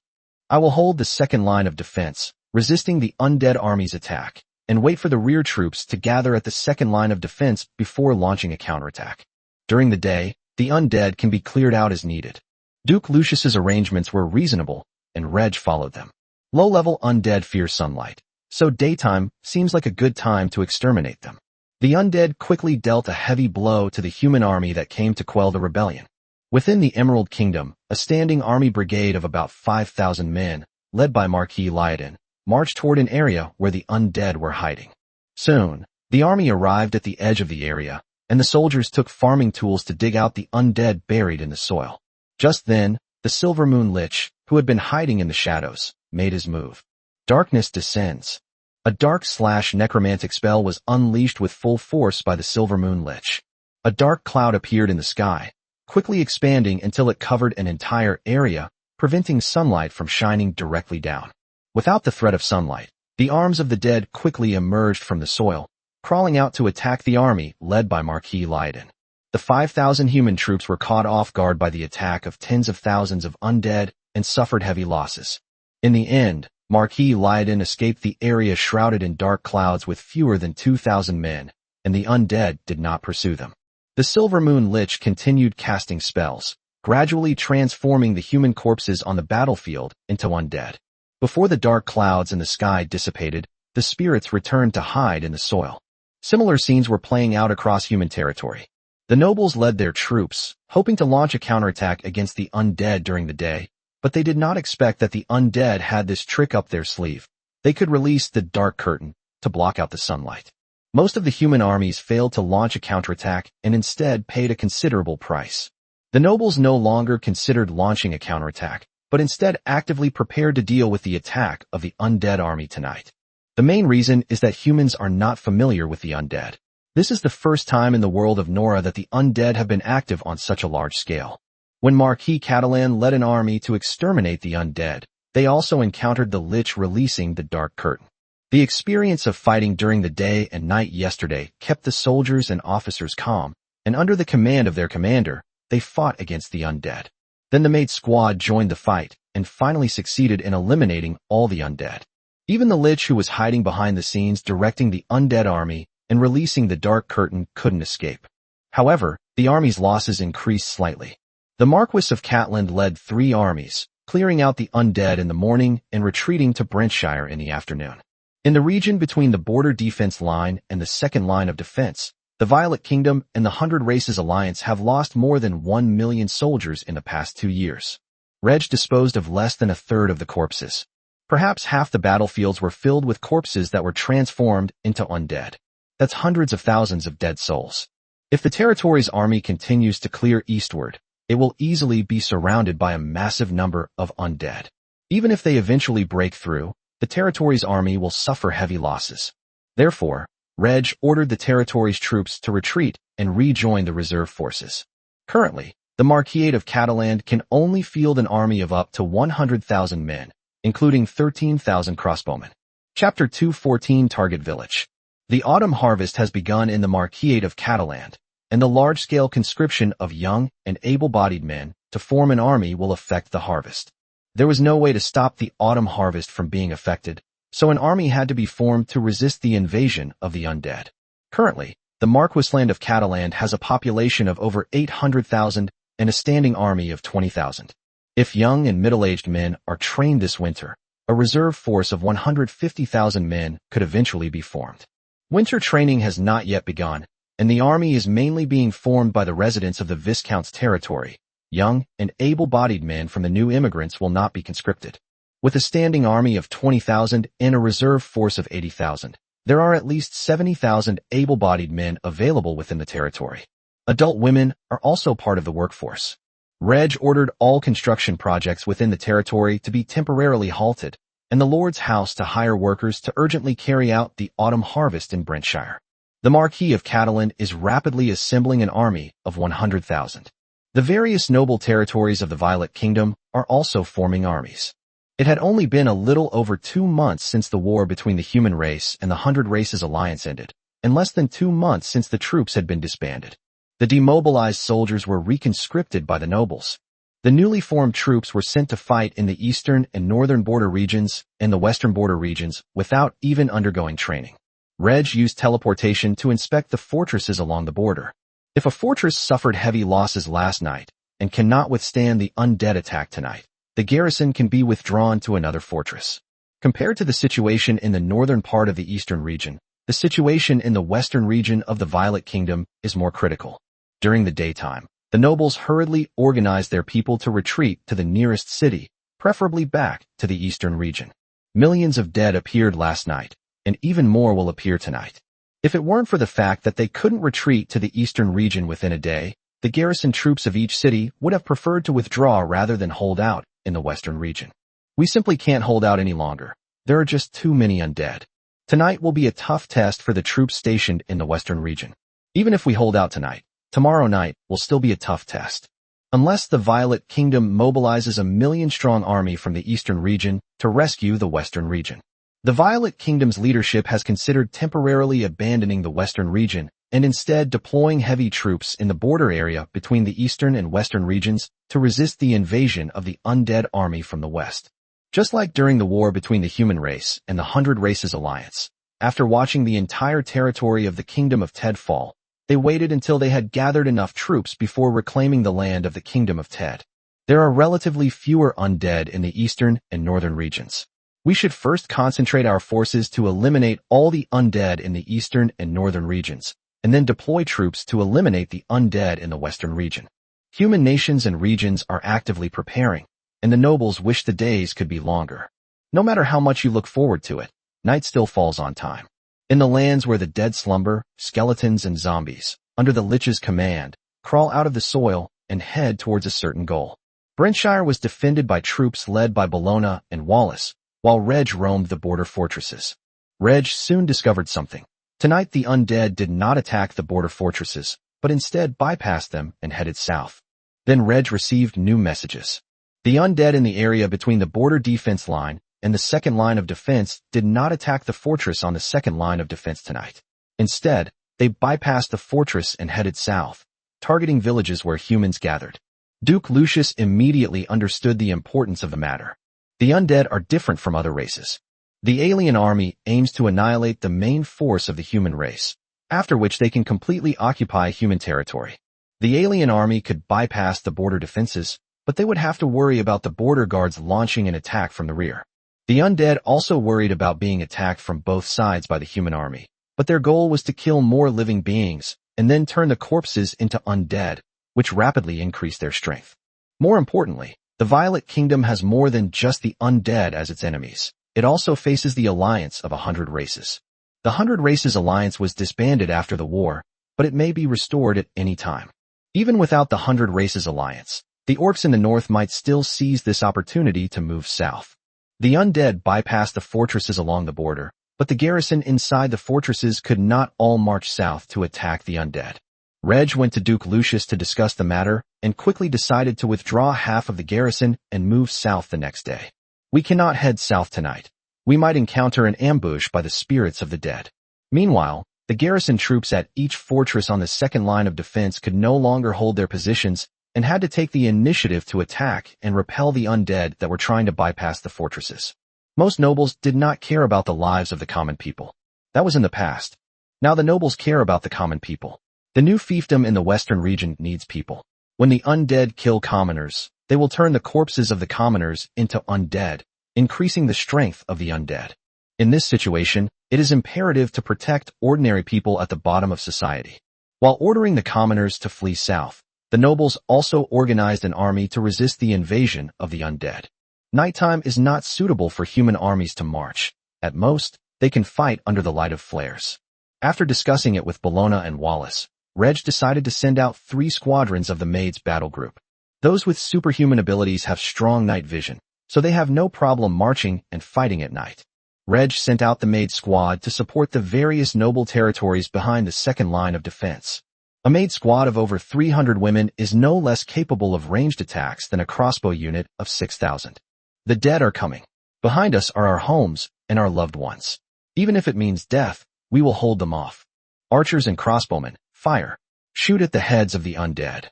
[SPEAKER 1] I will hold the second line of defense, resisting the undead army's attack, and wait for the rear troops to gather at the second line of defense before launching a counterattack. During the day, the undead can be cleared out as needed. Duke Lucius's arrangements were reasonable, and Reg followed them. Low-level undead fear sunlight, so daytime seems like a good time to exterminate them. The undead quickly dealt a heavy blow to the human army that came to quell the rebellion. Within the Emerald Kingdom, a standing army brigade of about 5,000 men, led by Marquis Lyodin, marched toward an area where the undead were hiding. Soon, the army arrived at the edge of the area, and the soldiers took farming tools to dig out the undead buried in the soil. Just then, the Silver Moon Lich, who had been hiding in the shadows, made his move. Darkness descends. A dark/necromantic spell was unleashed with full force by the Silver Moon Lich. A dark cloud appeared in the sky, quickly expanding until it covered an entire area, preventing sunlight from shining directly down. Without the threat of sunlight, the arms of the dead quickly emerged from the soil, crawling out to attack the army led by Marquis Lyodin. The 5,000 human troops were caught off guard by the attack of tens of thousands of undead and suffered heavy losses. In the end, Marquis Lyodin escaped the area shrouded in dark clouds with fewer than 2,000 men, and the undead did not pursue them. The Silver Moon Lich continued casting spells, gradually transforming the human corpses on the battlefield into undead. Before the dark clouds in the sky dissipated, the spirits returned to hide in the soil. Similar scenes were playing out across human territory. The nobles led their troops, hoping to launch a counterattack against the undead during the day, but they did not expect that the undead had this trick up their sleeve. They could release the dark curtain to block out the sunlight. Most of the human armies failed to launch a counterattack and instead paid a considerable price. The nobles no longer considered launching a counterattack, but instead actively prepared to deal with the attack of the undead army tonight. The main reason is that humans are not familiar with the undead. This is the first time in the world of Nora that the undead have been active on such a large scale. When Marquis Catalan led an army to exterminate the undead, they also encountered the Lich releasing the dark curtain. The experience of fighting during the day and night yesterday kept the soldiers and officers calm, and under the command of their commander, they fought against the undead. Then the Maid squad joined the fight, and finally succeeded in eliminating all the undead. Even the Lich who was hiding behind the scenes directing the undead army and releasing the dark curtain couldn't escape. However, the army's losses increased slightly. The Marquis of Catland led 3 armies, clearing out the undead in the morning and retreating to Brentshire in the afternoon. In the region between the border defense line and the second line of defense, the Violet Kingdom and the 100 Races Alliance have lost more than 1 million soldiers in the past 2 years. Reg disposed of less than a third of the corpses. Perhaps half the battlefields were filled with corpses that were transformed into undead. That's hundreds of thousands of dead souls. If the territory's army continues to clear eastward, it will easily be surrounded by a massive number of undead. Even if they eventually break through, the territory's army will suffer heavy losses. Therefore, Reg ordered the territory's troops to retreat and rejoin the reserve forces. Currently, the Marquis of Catalan can only field an army of up to 100,000 men, including 13,000 crossbowmen. Chapter 214 Target Village. The autumn harvest has begun in the Marquis of Catalan, and the large-scale conscription of young and able-bodied men to form an army will affect the harvest. There was no way to stop the autumn harvest from being affected, so an army had to be formed to resist the invasion of the undead. Currently, the Marquisland of Catalan has a population of over 800,000 and a standing army of 20,000. If young and middle-aged men are trained this winter, a reserve force of 150,000 men could eventually be formed. Winter training has not yet begun, and the army is mainly being formed by the residents of the Viscount's territory. Young and able-bodied men from the new immigrants will not be conscripted. With a standing army of 20,000 and a reserve force of 80,000, there are at least 70,000 able-bodied men available within the territory. Adult women are also part of the workforce. Reg ordered all construction projects within the territory to be temporarily halted, and the Lord's House to hire workers to urgently carry out the autumn harvest in Brentshire. The Marquis of Catalan is rapidly assembling an army of 100,000. The various noble territories of the Violet Kingdom are also forming armies. It had only been a little over 2 months since the war between the human race and the 100 Races Alliance ended, and less than 2 months since the troops had been disbanded. The demobilized soldiers were reconscripted by the nobles. The newly formed troops were sent to fight in the eastern and northern border regions and the western border regions without even undergoing training. Reg used teleportation to inspect the fortresses along the border. If a fortress suffered heavy losses last night and cannot withstand the undead attack tonight, the garrison can be withdrawn to another fortress. Compared to the situation in the northern part of the eastern region, the situation in the western region of the Violet Kingdom is more critical. During the daytime, the nobles hurriedly organized their people to retreat to the nearest city, preferably back to the eastern region. Millions of dead appeared last night, and even more will appear tonight. If it weren't for the fact that they couldn't retreat to the eastern region within a day, the garrison troops of each city would have preferred to withdraw rather than hold out in the western region. We simply can't hold out any longer. There are just too many undead. Tonight will be a tough test for the troops stationed in the western region. Even if we hold out tonight, tomorrow night will still be a tough test. Unless the Violet Kingdom mobilizes a million-strong army from the eastern region to rescue the western region. The Violet Kingdom's leadership has considered temporarily abandoning the western region and instead deploying heavy troops in the border area between the eastern and western regions to resist the invasion of the undead army from the west. Just like during the war between the human race and the 100 Races Alliance, after watching the entire territory of the Kingdom of Ted fall, they waited until they had gathered enough troops before reclaiming the land of the Kingdom of Ted. There are relatively fewer undead in the eastern and northern regions. We should first concentrate our forces to eliminate all the undead in the eastern and northern regions, and then deploy troops to eliminate the undead in the western region. Human nations and regions are actively preparing, and the nobles wish the days could be longer. No matter how much you look forward to it, night still falls on time. In the lands where the dead slumber, skeletons and zombies, under the Lich's command, crawl out of the soil and head towards a certain goal. Brentshire was defended by troops led by Bologna and Wallace, while Reg roamed the border fortresses. Reg soon discovered something. Tonight the undead did not attack the border fortresses, but instead bypassed them and headed south. Then Reg received new messages. The undead in the area between the border defense line and the second line of defense did not attack the fortress on the second line of defense tonight. Instead, they bypassed the fortress and headed south, targeting villages where humans gathered. Duke Lucius immediately understood the importance of the matter. The undead are different from other races. The alien army aims to annihilate the main force of the human race, after which they can completely occupy human territory. The alien army could bypass the border defenses, but they would have to worry about the border guards launching an attack from the rear. The undead also worried about being attacked from both sides by the human army, but their goal was to kill more living beings and then turn the corpses into undead, which rapidly increased their strength. More importantly, the Violet Kingdom has more than just the undead as its enemies. It also faces the alliance of 100 races. The 100 Races Alliance was disbanded after the war, but it may be restored at any time. Even without the 100 Races Alliance, the orcs in the north might still seize this opportunity to move south. The undead bypassed the fortresses along the border, but the garrison inside the fortresses could not all march south to attack the undead. Reg went to Duke Lucius to discuss the matter and quickly decided to withdraw half of the garrison and move south the next day. We cannot head south tonight. We might encounter an ambush by the spirits of the dead. Meanwhile, the garrison troops at each fortress on the second line of defense could no longer hold their positions and had to take the initiative to attack and repel the undead that were trying to bypass the fortresses. Most nobles did not care about the lives of the common people. That was in the past. Now the nobles care about the common people. The new fiefdom in the western region needs people. When the undead kill commoners, they will turn the corpses of the commoners into undead, increasing the strength of the undead. In this situation, it is imperative to protect ordinary people at the bottom of society. While ordering the commoners to flee south, the nobles also organized an army to resist the invasion of the undead. Nighttime is not suitable for human armies to march. At most, they can fight under the light of flares. After discussing it with Bologna and Wallace, Reg decided to send out 3 squadrons of the Maid's battle group. Those with superhuman abilities have strong night vision, so they have no problem marching and fighting at night. Reg sent out the Maid squad to support the various noble territories behind the second line of defense. A Maid squad of over 300 women is no less capable of ranged attacks than a crossbow unit of 6,000. The dead are coming. Behind us are our homes and our loved ones. Even if it means death, we will hold them off. Archers and crossbowmen, fire. Shoot at the heads of the undead.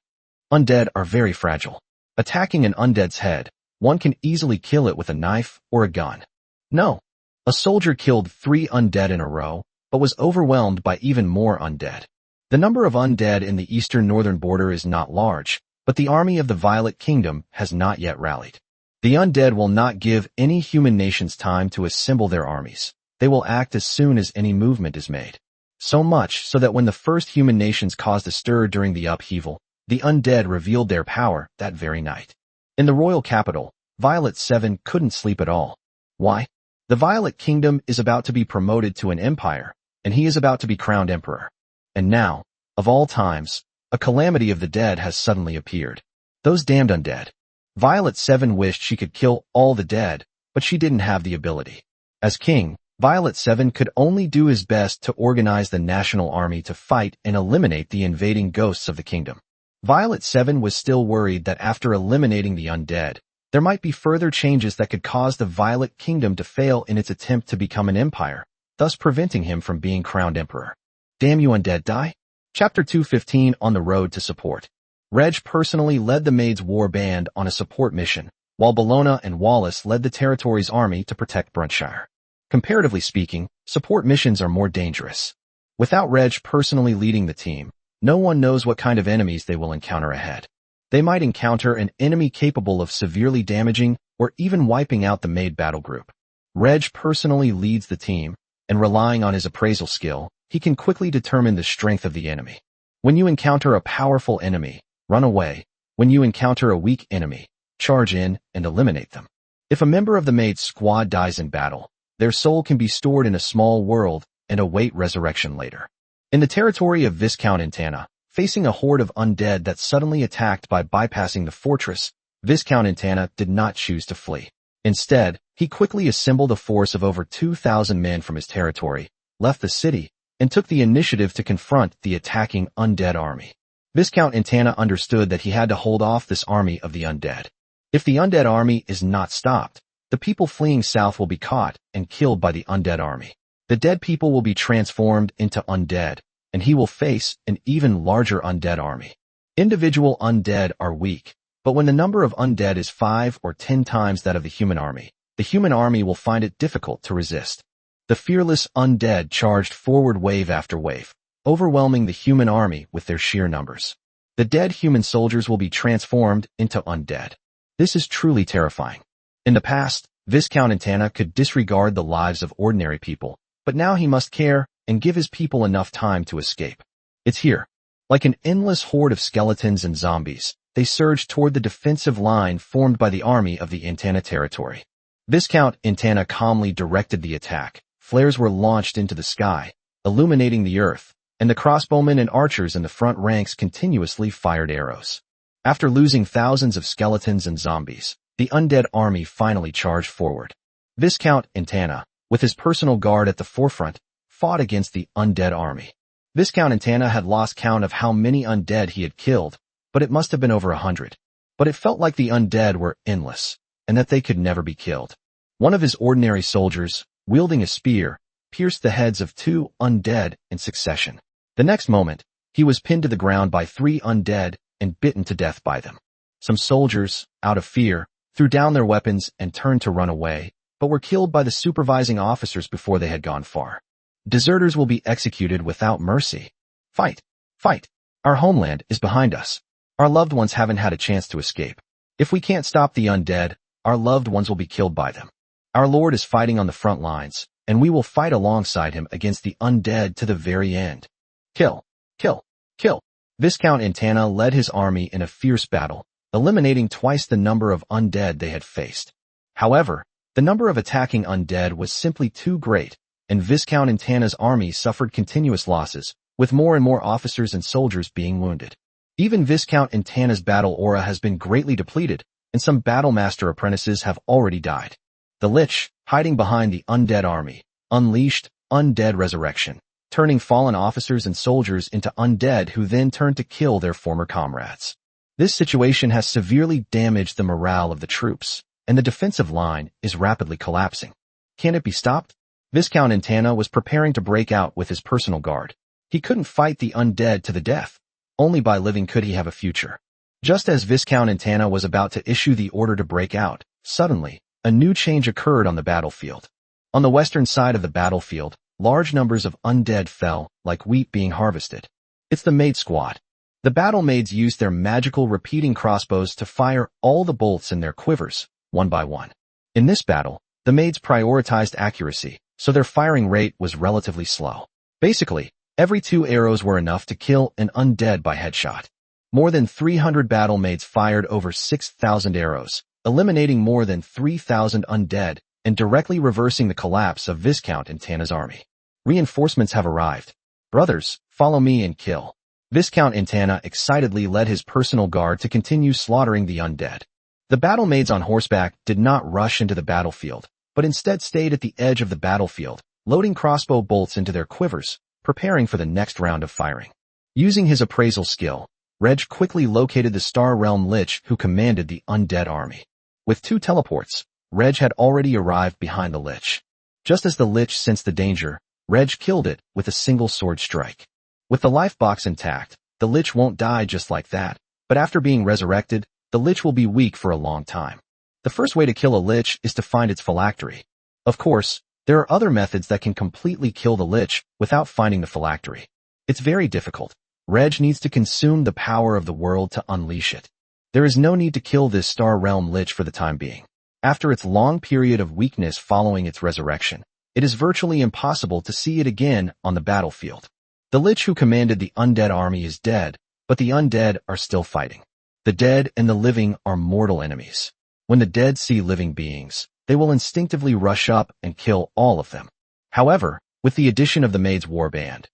[SPEAKER 1] Undead are very fragile. Attacking an undead's head, one can easily kill it with a knife or a gun. No. A soldier killed 3 undead in a row, but was overwhelmed by even more undead. The number of undead in the eastern northern border is not large, but the army of the Violet Kingdom has not yet rallied. The undead will not give any human nations time to assemble their armies. They will act as soon as any movement is made. So much so that when the first human nations caused a stir during the upheaval, the undead revealed their power that very night. In the royal capital, Violet 7 couldn't sleep at all. Why? The Violet Kingdom is about to be promoted to an empire, and he is about to be crowned emperor. And now, of all times, a calamity of the dead has suddenly appeared. Those damned undead. Violet 7 wished she could kill all the dead, but she didn't have the ability. As king, Violet 7 could only do his best to organize the national army to fight and eliminate the invading ghosts of the kingdom. Violet 7 was still worried that after eliminating the undead, there might be further changes that could cause the Violet Kingdom to fail in its attempt to become an empire, thus preventing him from being crowned emperor. Damn you undead, die! Chapter 215 On the Road to Support. Reg personally led the Maid's war band on a support mission, while Bellona and Wallace led the territory's army to protect Bruntshire. Comparatively speaking, support missions are more dangerous. Without Reg personally leading the team, no one knows what kind of enemies they will encounter ahead. They might encounter an enemy capable of severely damaging or even wiping out the Maid battle group. Reg personally leads the team, and relying on his appraisal skill, he can quickly determine the strength of the enemy. When you encounter a powerful enemy, run away. When you encounter a weak enemy, charge in and eliminate them. If a member of the Maid's squad dies in battle, their soul can be stored in a small world and await resurrection later. In the territory of Viscount Intana, facing a horde of undead that suddenly attacked by bypassing the fortress, Viscount Intana did not choose to flee. Instead, he quickly assembled a force of over 2,000 men from his territory, left the city, and took the initiative to confront the attacking undead army. Viscount Intana understood that he had to hold off this army of the undead. If the undead army is not stopped, the people fleeing south will be caught and killed by the undead army. The dead people will be transformed into undead, and he will face an even larger undead army. Individual undead are weak, but when the number of undead is 5 or 10 times that of the human army will find it difficult to resist. The fearless undead charged forward wave after wave, overwhelming the human army with their sheer numbers. The dead human soldiers will be transformed into undead. This is truly terrifying. In the past, Viscount Intana could disregard the lives of ordinary people, but now he must care and give his people enough time to escape. It's here. Like an endless horde of skeletons and zombies, they surged toward the defensive line formed by the army of the Intana territory. Viscount Intana calmly directed the attack. Flares were launched into the sky, illuminating the earth, and the crossbowmen and archers in the front ranks continuously fired arrows. After losing thousands of skeletons and zombies, the undead army finally charged forward. Viscount Intana, with his personal guard at the forefront, fought against the undead army. Viscount Intana had lost count of how many undead he had killed, but it must have been over 100. But it felt like the undead were endless, and that they could never be killed. One of his ordinary soldiers, wielding a spear, pierced the heads of 2 undead in succession. The next moment, he was pinned to the ground by 3 undead and bitten to death by them. Some soldiers, out of fear, threw down their weapons and turned to run away, but were killed by the supervising officers before they had gone far. Deserters will be executed without mercy. Fight! Fight! Our homeland is behind us. Our loved ones haven't had a chance to escape. If we can't stop the undead, our loved ones will be killed by them. Our Lord is fighting on the front lines, and we will fight alongside him against the undead to the very end. Kill! Kill! Kill! Viscount Intana led his army in a fierce battle, eliminating twice the number of undead they had faced. However, the number of attacking undead was simply too great, and Viscount Intana's army suffered continuous losses, with more and more officers and soldiers being wounded. Even Viscount Intana's battle aura has been greatly depleted, and some battlemaster apprentices have already died. The Lich, hiding behind the undead army, unleashed undead resurrection, turning fallen officers and soldiers into undead who then turned to kill their former comrades. This situation has severely damaged the morale of the troops, and the defensive line is rapidly collapsing. Can it be stopped? Viscount Intana was preparing to break out with his personal guard. He couldn't fight the undead to the death. Only by living could he have a future. Just as Viscount Intana was about to issue the order to break out, suddenly, a new change occurred on the battlefield. On the western side of the battlefield, large numbers of undead fell, like wheat being harvested. It's the Maid squad. The battle maids used their magical repeating crossbows to fire all the bolts in their quivers, one by one. In this battle, the maids prioritized accuracy, so their firing rate was relatively slow. Basically, every 2 arrows were enough to kill an undead by headshot. More than 300 battle maids fired over 6,000 arrows, eliminating more than 3,000 undead and directly reversing the collapse of Viscount Intana's army. Reinforcements have arrived. Brothers, follow me and kill. Viscount Intana excitedly led his personal guard to continue slaughtering the undead. The battle maids on horseback did not rush into the battlefield, but instead stayed at the edge of the battlefield, loading crossbow bolts into their quivers, preparing for the next round of firing. Using his appraisal skill, Reg quickly located the Star Realm Lich who commanded the undead army. With 2 teleports, Reg had already arrived behind the Lich. Just as the Lich sensed the danger, Reg killed it with a single sword strike. With the life box intact, the Lich won't die just like that, but after being resurrected, the Lich will be weak for a long time. The first way to kill a Lich is to find its phylactery. Of course, there are other methods that can completely kill the Lich without finding the phylactery. It's very difficult. Reg needs to consume the power of the world to unleash it. There is no need to kill this Star Realm Lich for the time being. After its long period of weakness following its resurrection, it is virtually impossible to see it again on the battlefield. The Lich who commanded the undead army is dead, but the undead are still fighting. The dead and the living are mortal enemies. When the dead see living beings, they will instinctively rush up and kill all of them. However, with the addition of the Maid's Warband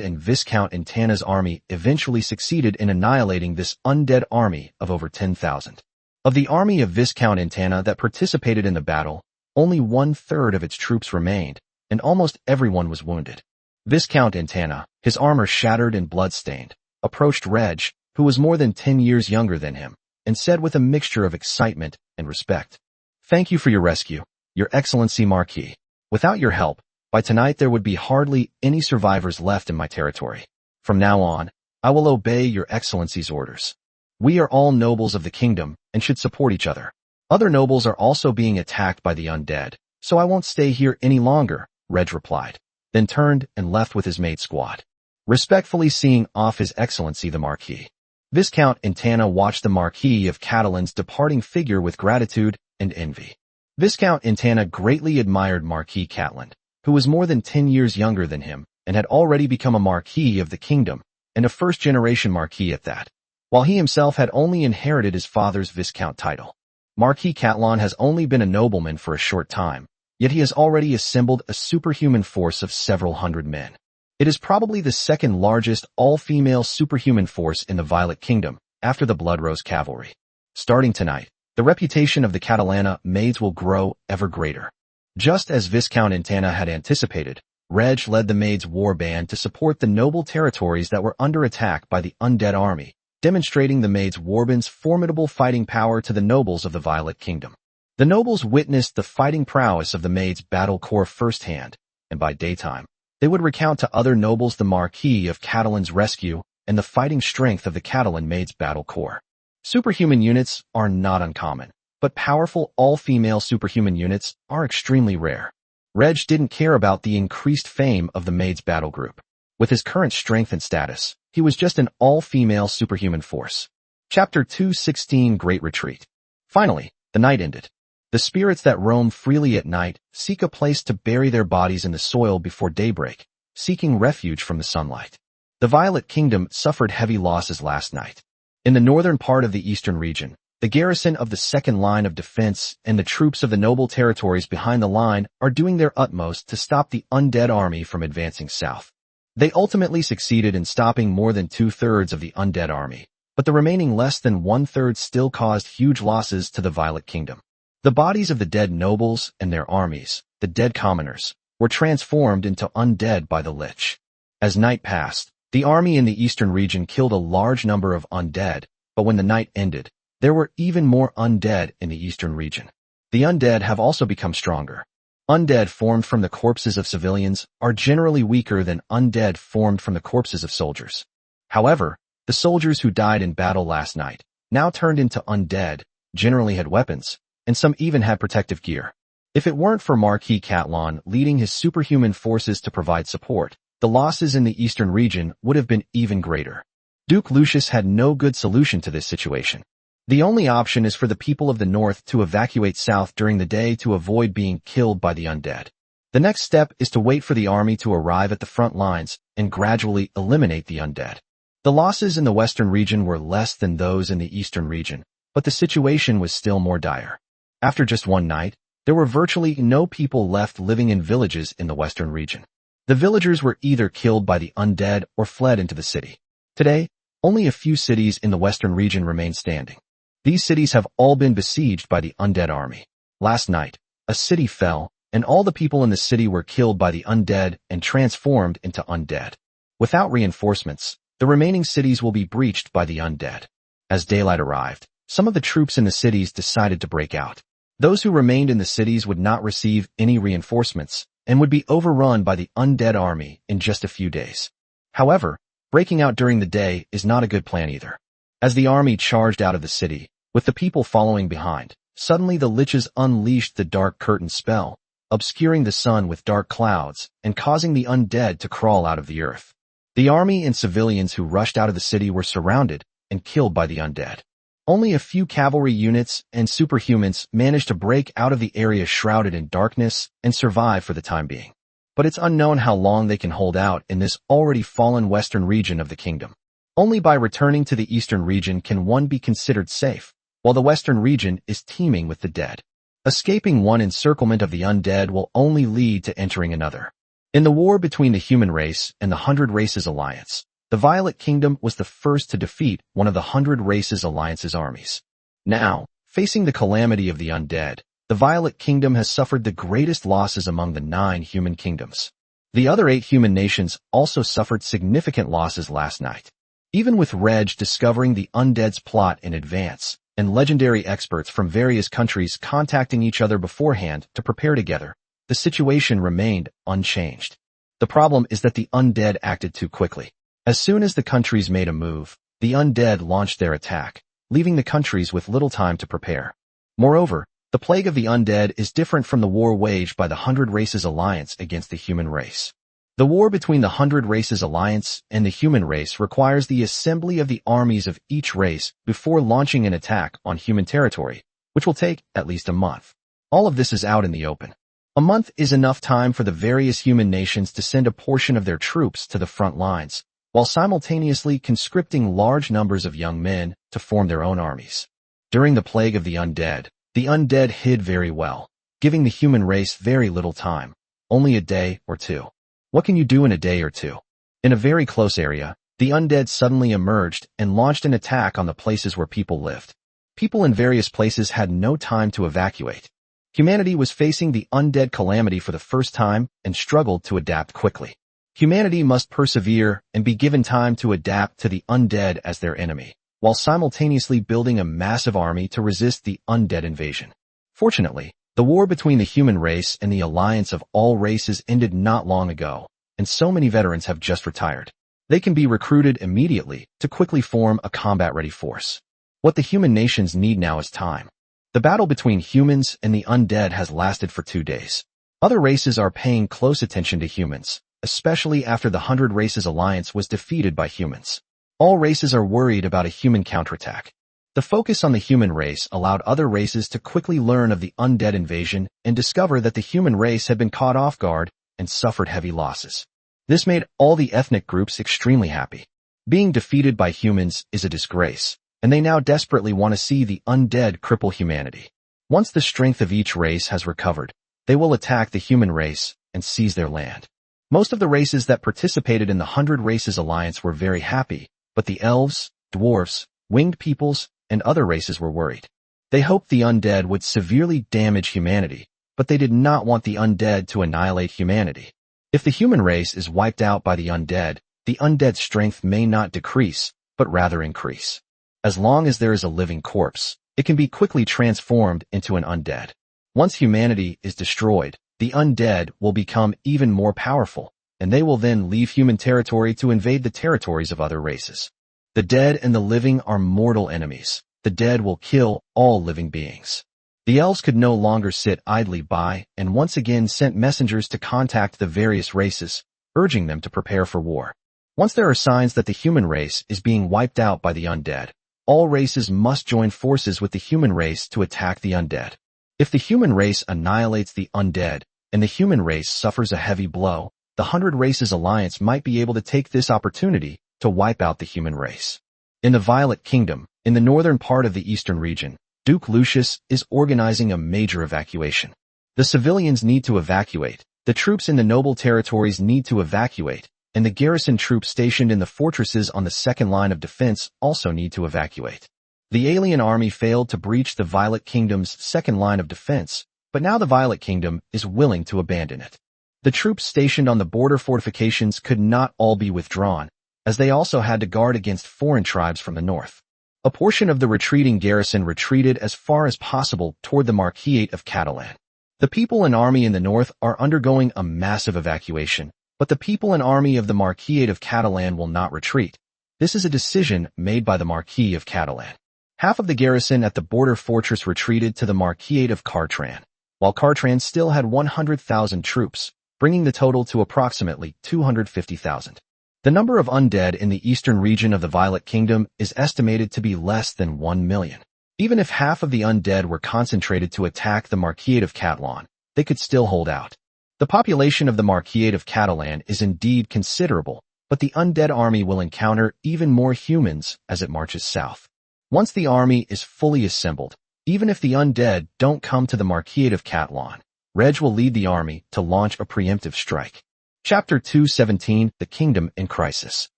[SPEAKER 1] and Viscount Intana's army eventually succeeded in annihilating this undead army of over 10,000. Of the army of Viscount Intana that participated in the battle, only 1/3 of its troops remained, and almost everyone was wounded. Viscount Intana, his armor shattered and blood-stained, approached Reg, who was more than 10 years younger than him, and said with a mixture of excitement and respect, "Thank you for your rescue, Your Excellency Marquis. Without your help, by tonight there would be hardly any survivors left in my territory. From now on, I will obey Your Excellency's orders. We are all nobles of the kingdom and should support each other. Other nobles are also being attacked by the undead, so I won't stay here any longer," Reg replied, then turned and left with his maid squad, respectfully seeing off His Excellency the Marquis. Viscount Intana watched the Marquis of Catalan's departing figure with gratitude and envy. Viscount Intana greatly admired Marquis Catalan, who was more than 10 years younger than him and had already become a Marquis of the kingdom, and a first-generation Marquis at that, while he himself had only inherited his father's Viscount title. Marquis Catalan has only been a nobleman for a short time, yet he has already assembled a superhuman force of several hundred men. It is probably the second largest all-female superhuman force in the Violet Kingdom, after the Bloodrose Cavalry. Starting tonight, the reputation of the Catalana maids will grow ever greater. Just as Viscount Intana had anticipated, Reg led the Maid's Warband to support the noble territories that were under attack by the undead army, demonstrating the Maid's Warband's formidable fighting power to the nobles of the Violet Kingdom. The nobles witnessed the fighting prowess of the Maid's battle corps firsthand, and by daytime, they would recount to other nobles the Marquis of Catalan's rescue and the fighting strength of the Catalan Maid's battle corps. Superhuman units are not uncommon, but powerful all-female superhuman units are extremely rare. Reg didn't care about the increased fame of the Maid's battle group. With his current strength and status, he was just an all-female superhuman force. Chapter 216 Great Retreat. Finally, the night ended. The spirits that roam freely at night seek a place to bury their bodies in the soil before daybreak, seeking refuge from the sunlight. The Violet Kingdom suffered heavy losses last night. In the northern part of the eastern region, the garrison of the second line of defense and the troops of the noble territories behind the line are doing their utmost to stop the undead army from advancing south. They ultimately succeeded in stopping more than 2/3 of the undead army, but the remaining less than 1/3 still caused huge losses to the Violet Kingdom. The bodies of the dead nobles and their armies, the dead commoners, were transformed into undead by the Lich. As night passed, the army in the eastern region killed a large number of undead, but when the night ended, there were even more undead in the eastern region. The undead have also become stronger. Undead formed from the corpses of civilians are generally weaker than undead formed from the corpses of soldiers. However, the soldiers who died in battle last night, now turned into undead, generally had weapons, and some even had protective gear. If it weren't for Marquis Catalan leading his superhuman forces to provide support, the losses in the eastern region would have been even greater. Duke Lucius had no good solution to this situation. The only option is for the people of the north to evacuate south during the day to avoid being killed by the undead. The next step is to wait for the army to arrive at the front lines and gradually eliminate the undead. The losses in the western region were less than those in the eastern region, but the situation was still more dire. After just one night, there were virtually no people left living in villages in the western region. The villagers were either killed by the undead or fled into the city. Today, only a few cities in the western region remain standing. These cities have all been besieged by the undead army. Last night, a city fell, and all the people in the city were killed by the undead and transformed into undead. Without reinforcements, the remaining cities will be breached by the undead. As daylight arrived, some of the troops in the cities decided to break out. Those who remained in the cities would not receive any reinforcements and would be overrun by the undead army in just a few days. However, breaking out during the day is not a good plan either. As the army charged out of the city, with the people following behind, suddenly the liches unleashed the dark curtain spell, obscuring the sun with dark clouds and causing the undead to crawl out of the earth. The army and civilians who rushed out of the city were surrounded and killed by the undead. Only a few cavalry units and superhumans managed to break out of the area shrouded in darkness and survive for the time being. But it's unknown how long they can hold out in this already fallen western region of the kingdom. Only by returning to the eastern region can one be considered safe, while the western region is teeming with the dead. Escaping one encirclement of the undead will only lead to entering another. In the war between the human race and the Hundred Races Alliance, the Violet Kingdom was the first to defeat one of the Hundred Races Alliance's armies. Now, facing the calamity of the undead, the Violet Kingdom has suffered the greatest losses among the 9 human kingdoms. The other 8 human nations also suffered significant losses last night. Even with Reg discovering the undead's plot in advance, and legendary experts from various countries contacting each other beforehand to prepare together, the situation remained unchanged. The problem is that the undead acted too quickly. As soon as the countries made a move, the undead launched their attack, leaving the countries with little time to prepare. Moreover, the plague of the undead is different from the war waged by the Hundred Races Alliance against the human race. The war between the Hundred Races Alliance and the human race requires the assembly of the armies of each race before launching an attack on human territory, which will take at least a month. All of this is out in the open. A month is enough time for the various human nations to send a portion of their troops to the front lines, while simultaneously conscripting large numbers of young men to form their own armies. During the plague of the undead hid very well, giving the human race very little time, only a day or two. What can you do in a day or two? In a very close area, the undead suddenly emerged and launched an attack on the places where people lived. People in various places had no time to evacuate. Humanity was facing the undead calamity for the first time and struggled to adapt quickly. Humanity must persevere and be given time to adapt to the undead as their enemy, while simultaneously building a massive army to resist the undead invasion. Fortunately, the war between the human race and the alliance of all races ended not long ago, and so many veterans have just retired. They can be recruited immediately to quickly form a combat-ready force. What the human nations need now is time. The battle between humans and the undead has lasted for 2 days. Other races are paying close attention to humans, especially after the Hundred Races Alliance was defeated by humans. All races are worried about a human counterattack. The focus on the human race allowed other races to quickly learn of the undead invasion and discover that the human race had been caught off guard and suffered heavy losses. This made all the ethnic groups extremely happy. Being defeated by humans is a disgrace, and they now desperately want to see the undead cripple humanity. Once the strength of each race has recovered, they will attack the human race and seize their land. Most of the races that participated in the Hundred Races Alliance were very happy, but the elves, dwarfs, winged peoples, and other races were worried. They hoped the undead would severely damage humanity, but they did not want the undead to annihilate humanity. If the human race is wiped out by the undead strength may not decrease, but rather increase. As long as there is a living corpse, it can be quickly transformed into an undead. Once humanity is destroyed, the undead will become even more powerful, and they will then leave human territory to invade the territories of other races. The dead and the living are mortal enemies. The dead will kill all living beings. The elves could no longer sit idly by and once again sent messengers to contact the various races, urging them to prepare for war. Once there are signs that the human race is being wiped out by the undead, all races must join forces with the human race to attack the undead. If the human race annihilates the undead and the human race suffers a heavy blow, the 100 Races Alliance might be able to take this opportunity to wipe out the human race. In the Violet Kingdom, in the northern part of the eastern region, Duke Lucius is organizing a major evacuation. The civilians need to evacuate, the troops in the noble territories need to evacuate, and the garrison troops stationed in the fortresses on the second line of defense also need to evacuate. The alien army failed to breach the Violet Kingdom's second line of defense, but now the Violet Kingdom is willing to abandon it. The troops stationed on the border fortifications could not all be withdrawn, as they also had to guard against foreign tribes from the north. A portion of the retreating garrison retreated as far as possible toward the Marquisate of Catalan. The people and army in the north are undergoing a massive evacuation, but the people and army of the Marquisate of Catalan will not retreat. This is a decision made by the Marquis of Catalan. Half of the garrison at the border fortress retreated to the Marquisate of Cartran, while Cartran still had 100,000 troops, bringing the total to approximately 250,000. The number of undead in the eastern region of the Violet Kingdom is estimated to be less than 1 million. Even if half of the undead were concentrated to attack the Marquisate of Catalan, they could still hold out. The population of the Marquisate of Catalan is indeed considerable, but the undead army will encounter even more humans as it marches south. Once the army is fully assembled, even if the undead don't come to the Marquisate of Catalan, Reg will lead the army to launch a preemptive strike. Chapter 217, The Kingdom in Crisis.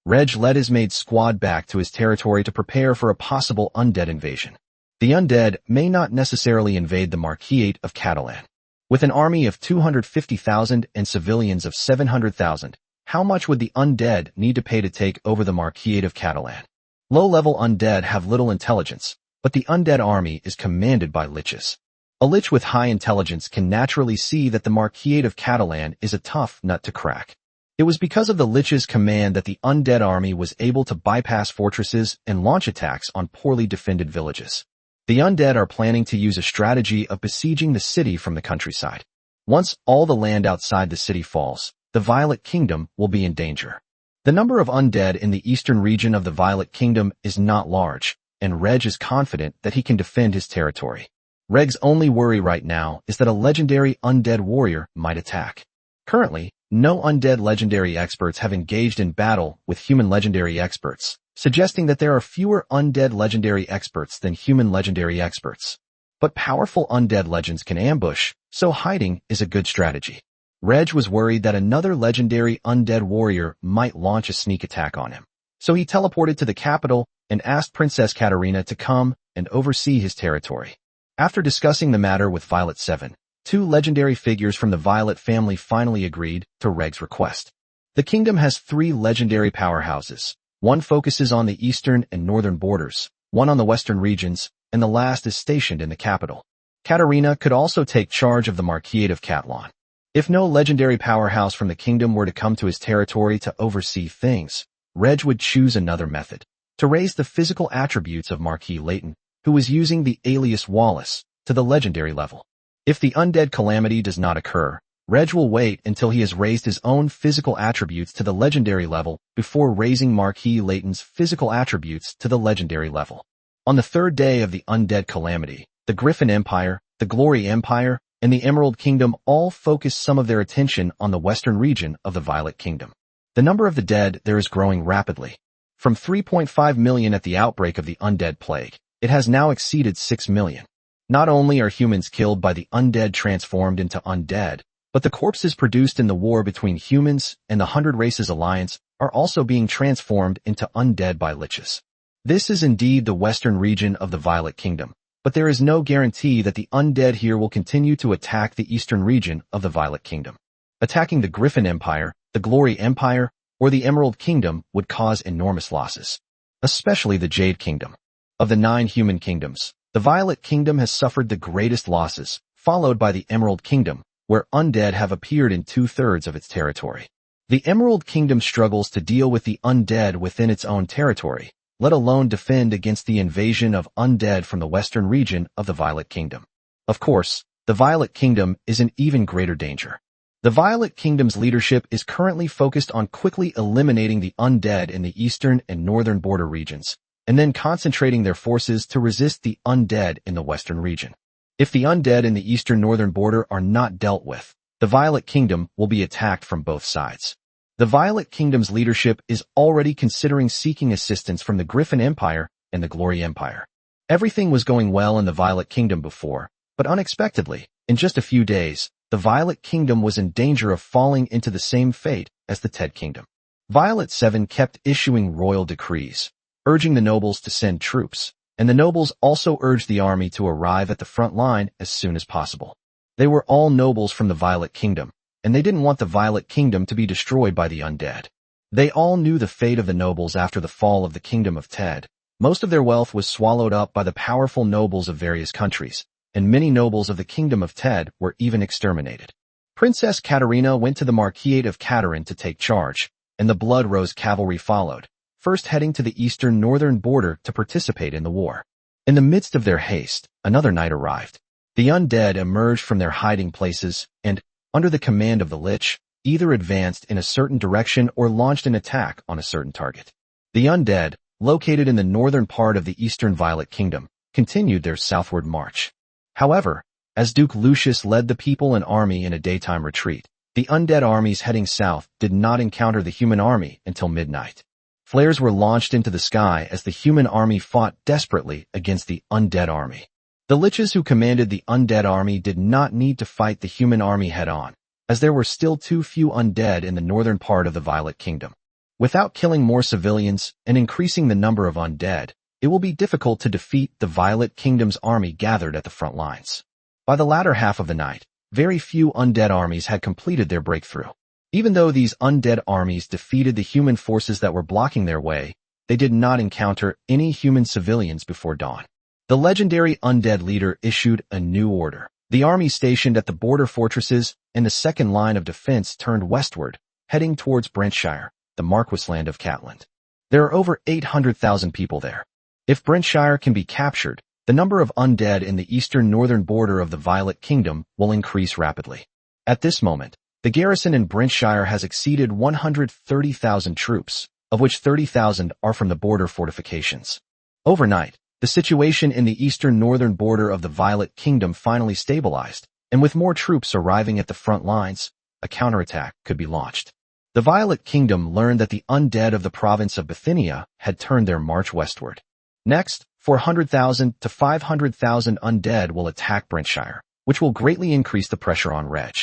[SPEAKER 1] Reg led his Maid squad back to his territory to prepare for a possible undead invasion. The undead may not necessarily invade the Marquisate of Catalan. With an army of 250,000 and civilians of 700,000, how much would the undead need to pay to take over the Marquisate of Catalan? Low-level undead have little intelligence, but the undead army is commanded by liches. A lich with high intelligence can naturally see that the Marquisate of Catalan is a tough nut to crack. It was because of the lich's command that the undead army was able to bypass fortresses and launch attacks on poorly defended villages. The undead are planning to use a strategy of besieging the city from the countryside. Once all the land outside the city falls, the Violet Kingdom will be in danger. The number of undead in the eastern region of the Violet Kingdom is not large, and Reg is confident that he can defend his territory. Reg's only worry right now is that a legendary undead warrior might attack. Currently, no undead legendary experts have engaged in battle with human legendary experts, suggesting that there are fewer undead legendary experts than human legendary experts. But powerful undead legends can ambush, so hiding is a good strategy. Reg was worried that another legendary undead warrior might launch a sneak attack on him. So he teleported to the capital and asked Princess Katarina to come and oversee his territory. After discussing the matter with Violet 7, 2 legendary figures from the Violet family finally agreed to Reg's request. The kingdom has 3 legendary powerhouses. One focuses on the eastern and northern borders, one on the western regions, and the last is stationed in the capital. Katarina could also take charge of the Marquisate of Catalan. If no legendary powerhouse from the kingdom were to come to his territory to oversee things, Reg would choose another method, to raise the physical attributes of Marquis Layton, who was using the alias Wallace, to the legendary level. If the undead calamity does not occur, Reg will wait until he has raised his own physical attributes to the legendary level before raising Marquis Layton's physical attributes to the legendary level. On the 3rd day of the undead calamity, the Griffin Empire, the Glory Empire, and the Emerald Kingdom all focus some of their attention on the western region of the Violet Kingdom. The number of the dead there is growing rapidly. From 3.5 million at the outbreak of the undead plague, it has now exceeded 6 million. Not only are humans killed by the undead transformed into undead, but the corpses produced in the war between humans and the 100 Races Alliance are also being transformed into undead by liches. This is indeed the western region of the Violet Kingdom, but there is no guarantee that the undead here will continue to attack the eastern region of the Violet Kingdom. Attacking the Griffin Empire, the Glory Empire, or the Emerald Kingdom would cause enormous losses, especially the Jade Kingdom. Of the 9 human kingdoms, the Violet Kingdom has suffered the greatest losses, followed by the Emerald Kingdom, where undead have appeared in 2/3 of its territory. The Emerald Kingdom struggles to deal with the undead within its own territory, let alone defend against the invasion of undead from the western region of the Violet Kingdom. Of course, the Violet Kingdom is in even greater danger. The Violet Kingdom's leadership is currently focused on quickly eliminating the undead in the eastern and northern border regions, and then concentrating their forces to resist the undead in the western region. If the undead in the eastern-northern border are not dealt with, the Violet Kingdom will be attacked from both sides. The Violet Kingdom's leadership is already considering seeking assistance from the Griffin Empire and the Glory Empire. Everything was going well in the Violet Kingdom before, but unexpectedly, in just a few days, the Violet Kingdom was in danger of falling into the same fate as the Ted Kingdom. Violet 7 kept issuing royal decrees, urging the nobles to send troops, and the nobles also urged the army to arrive at the front line as soon as possible. They were all nobles from the Violet Kingdom, and they didn't want the Violet Kingdom to be destroyed by the undead. They all knew the fate of the nobles after the fall of the Kingdom of Ted. Most of their wealth was swallowed up by the powerful nobles of various countries, and many nobles of the Kingdom of Ted were even exterminated. Princess Katarina went to the Marquisate of Katarin to take charge, and the Blood Rose cavalry followed, first heading to the eastern-northern border to participate in the war. In the midst of their haste, another night arrived. The undead emerged from their hiding places and, under the command of the Lich, either advanced in a certain direction or launched an attack on a certain target. The undead, located in the northern part of the Eastern Violet Kingdom, continued their southward march. However, as Duke Lucius led the people and army in a daytime retreat, the undead armies heading south did not encounter the human army until midnight. Flares were launched into the sky as the human army fought desperately against the undead army. The liches who commanded the undead army did not need to fight the human army head-on, as there were still too few undead in the northern part of the Violet Kingdom. Without killing more civilians and increasing the number of undead, it will be difficult to defeat the Violet Kingdom's army gathered at the front lines. By the latter half of the night, very few undead armies had completed their breakthrough. Even though these undead armies defeated the human forces that were blocking their way, they did not encounter any human civilians before dawn. The legendary undead leader issued a new order. The army stationed at the border fortresses and the second line of defense turned westward, heading towards Brentshire, the Marquisland of Catland. There are over 800,000 people there. If Brentshire can be captured, the number of undead in the eastern-northern border of the Violet Kingdom will increase rapidly. At this moment, the garrison in Brentshire has exceeded 130,000 troops, of which 30,000 are from the border fortifications. Overnight, the situation in the eastern-northern border of the Violet Kingdom finally stabilized, and with more troops arriving at the front lines, a counterattack could be launched. The Violet Kingdom learned that the undead of the province of Bithynia had turned their march westward. Next, 400,000 to 500,000 undead will attack Brentshire, which will greatly increase the pressure on Reg.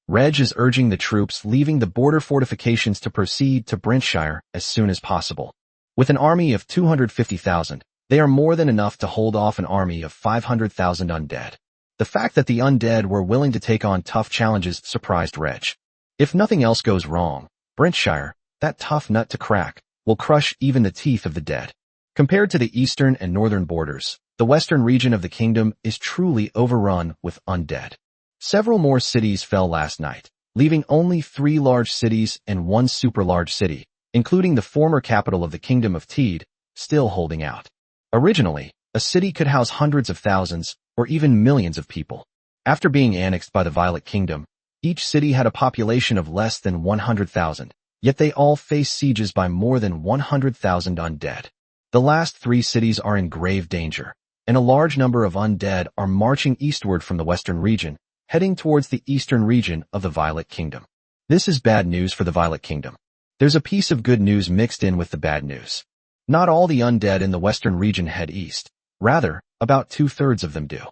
[SPEAKER 1] Reg is urging the troops leaving the border fortifications to proceed to Brentshire as soon as possible. With an army of 250,000, they are more than enough to hold off an army of 500,000 undead. The fact that the undead were willing to take on tough challenges surprised Reg. If nothing else goes wrong, Brentshire, that tough nut to crack, will crush even the teeth of the dead. Compared to the eastern and northern borders, the western region of the kingdom is truly overrun with undead. Several more cities fell last night, leaving only 3 large cities and 1 super-large city, including the former capital of the Kingdom of Teed, still holding out. Originally, a city could house hundreds of thousands or even millions of people. After being annexed by the Violet Kingdom, each city had a population of less than 100,000, yet they all face sieges by more than 100,000 undead. The last 3 cities are in grave danger, and a large number of undead are marching eastward from the western region, heading towards the eastern region of the Violet Kingdom. This is bad news for the Violet Kingdom. There's a piece of good news mixed in with the bad news. Not all the undead in the western region head east. Rather, about 2/3 of them do.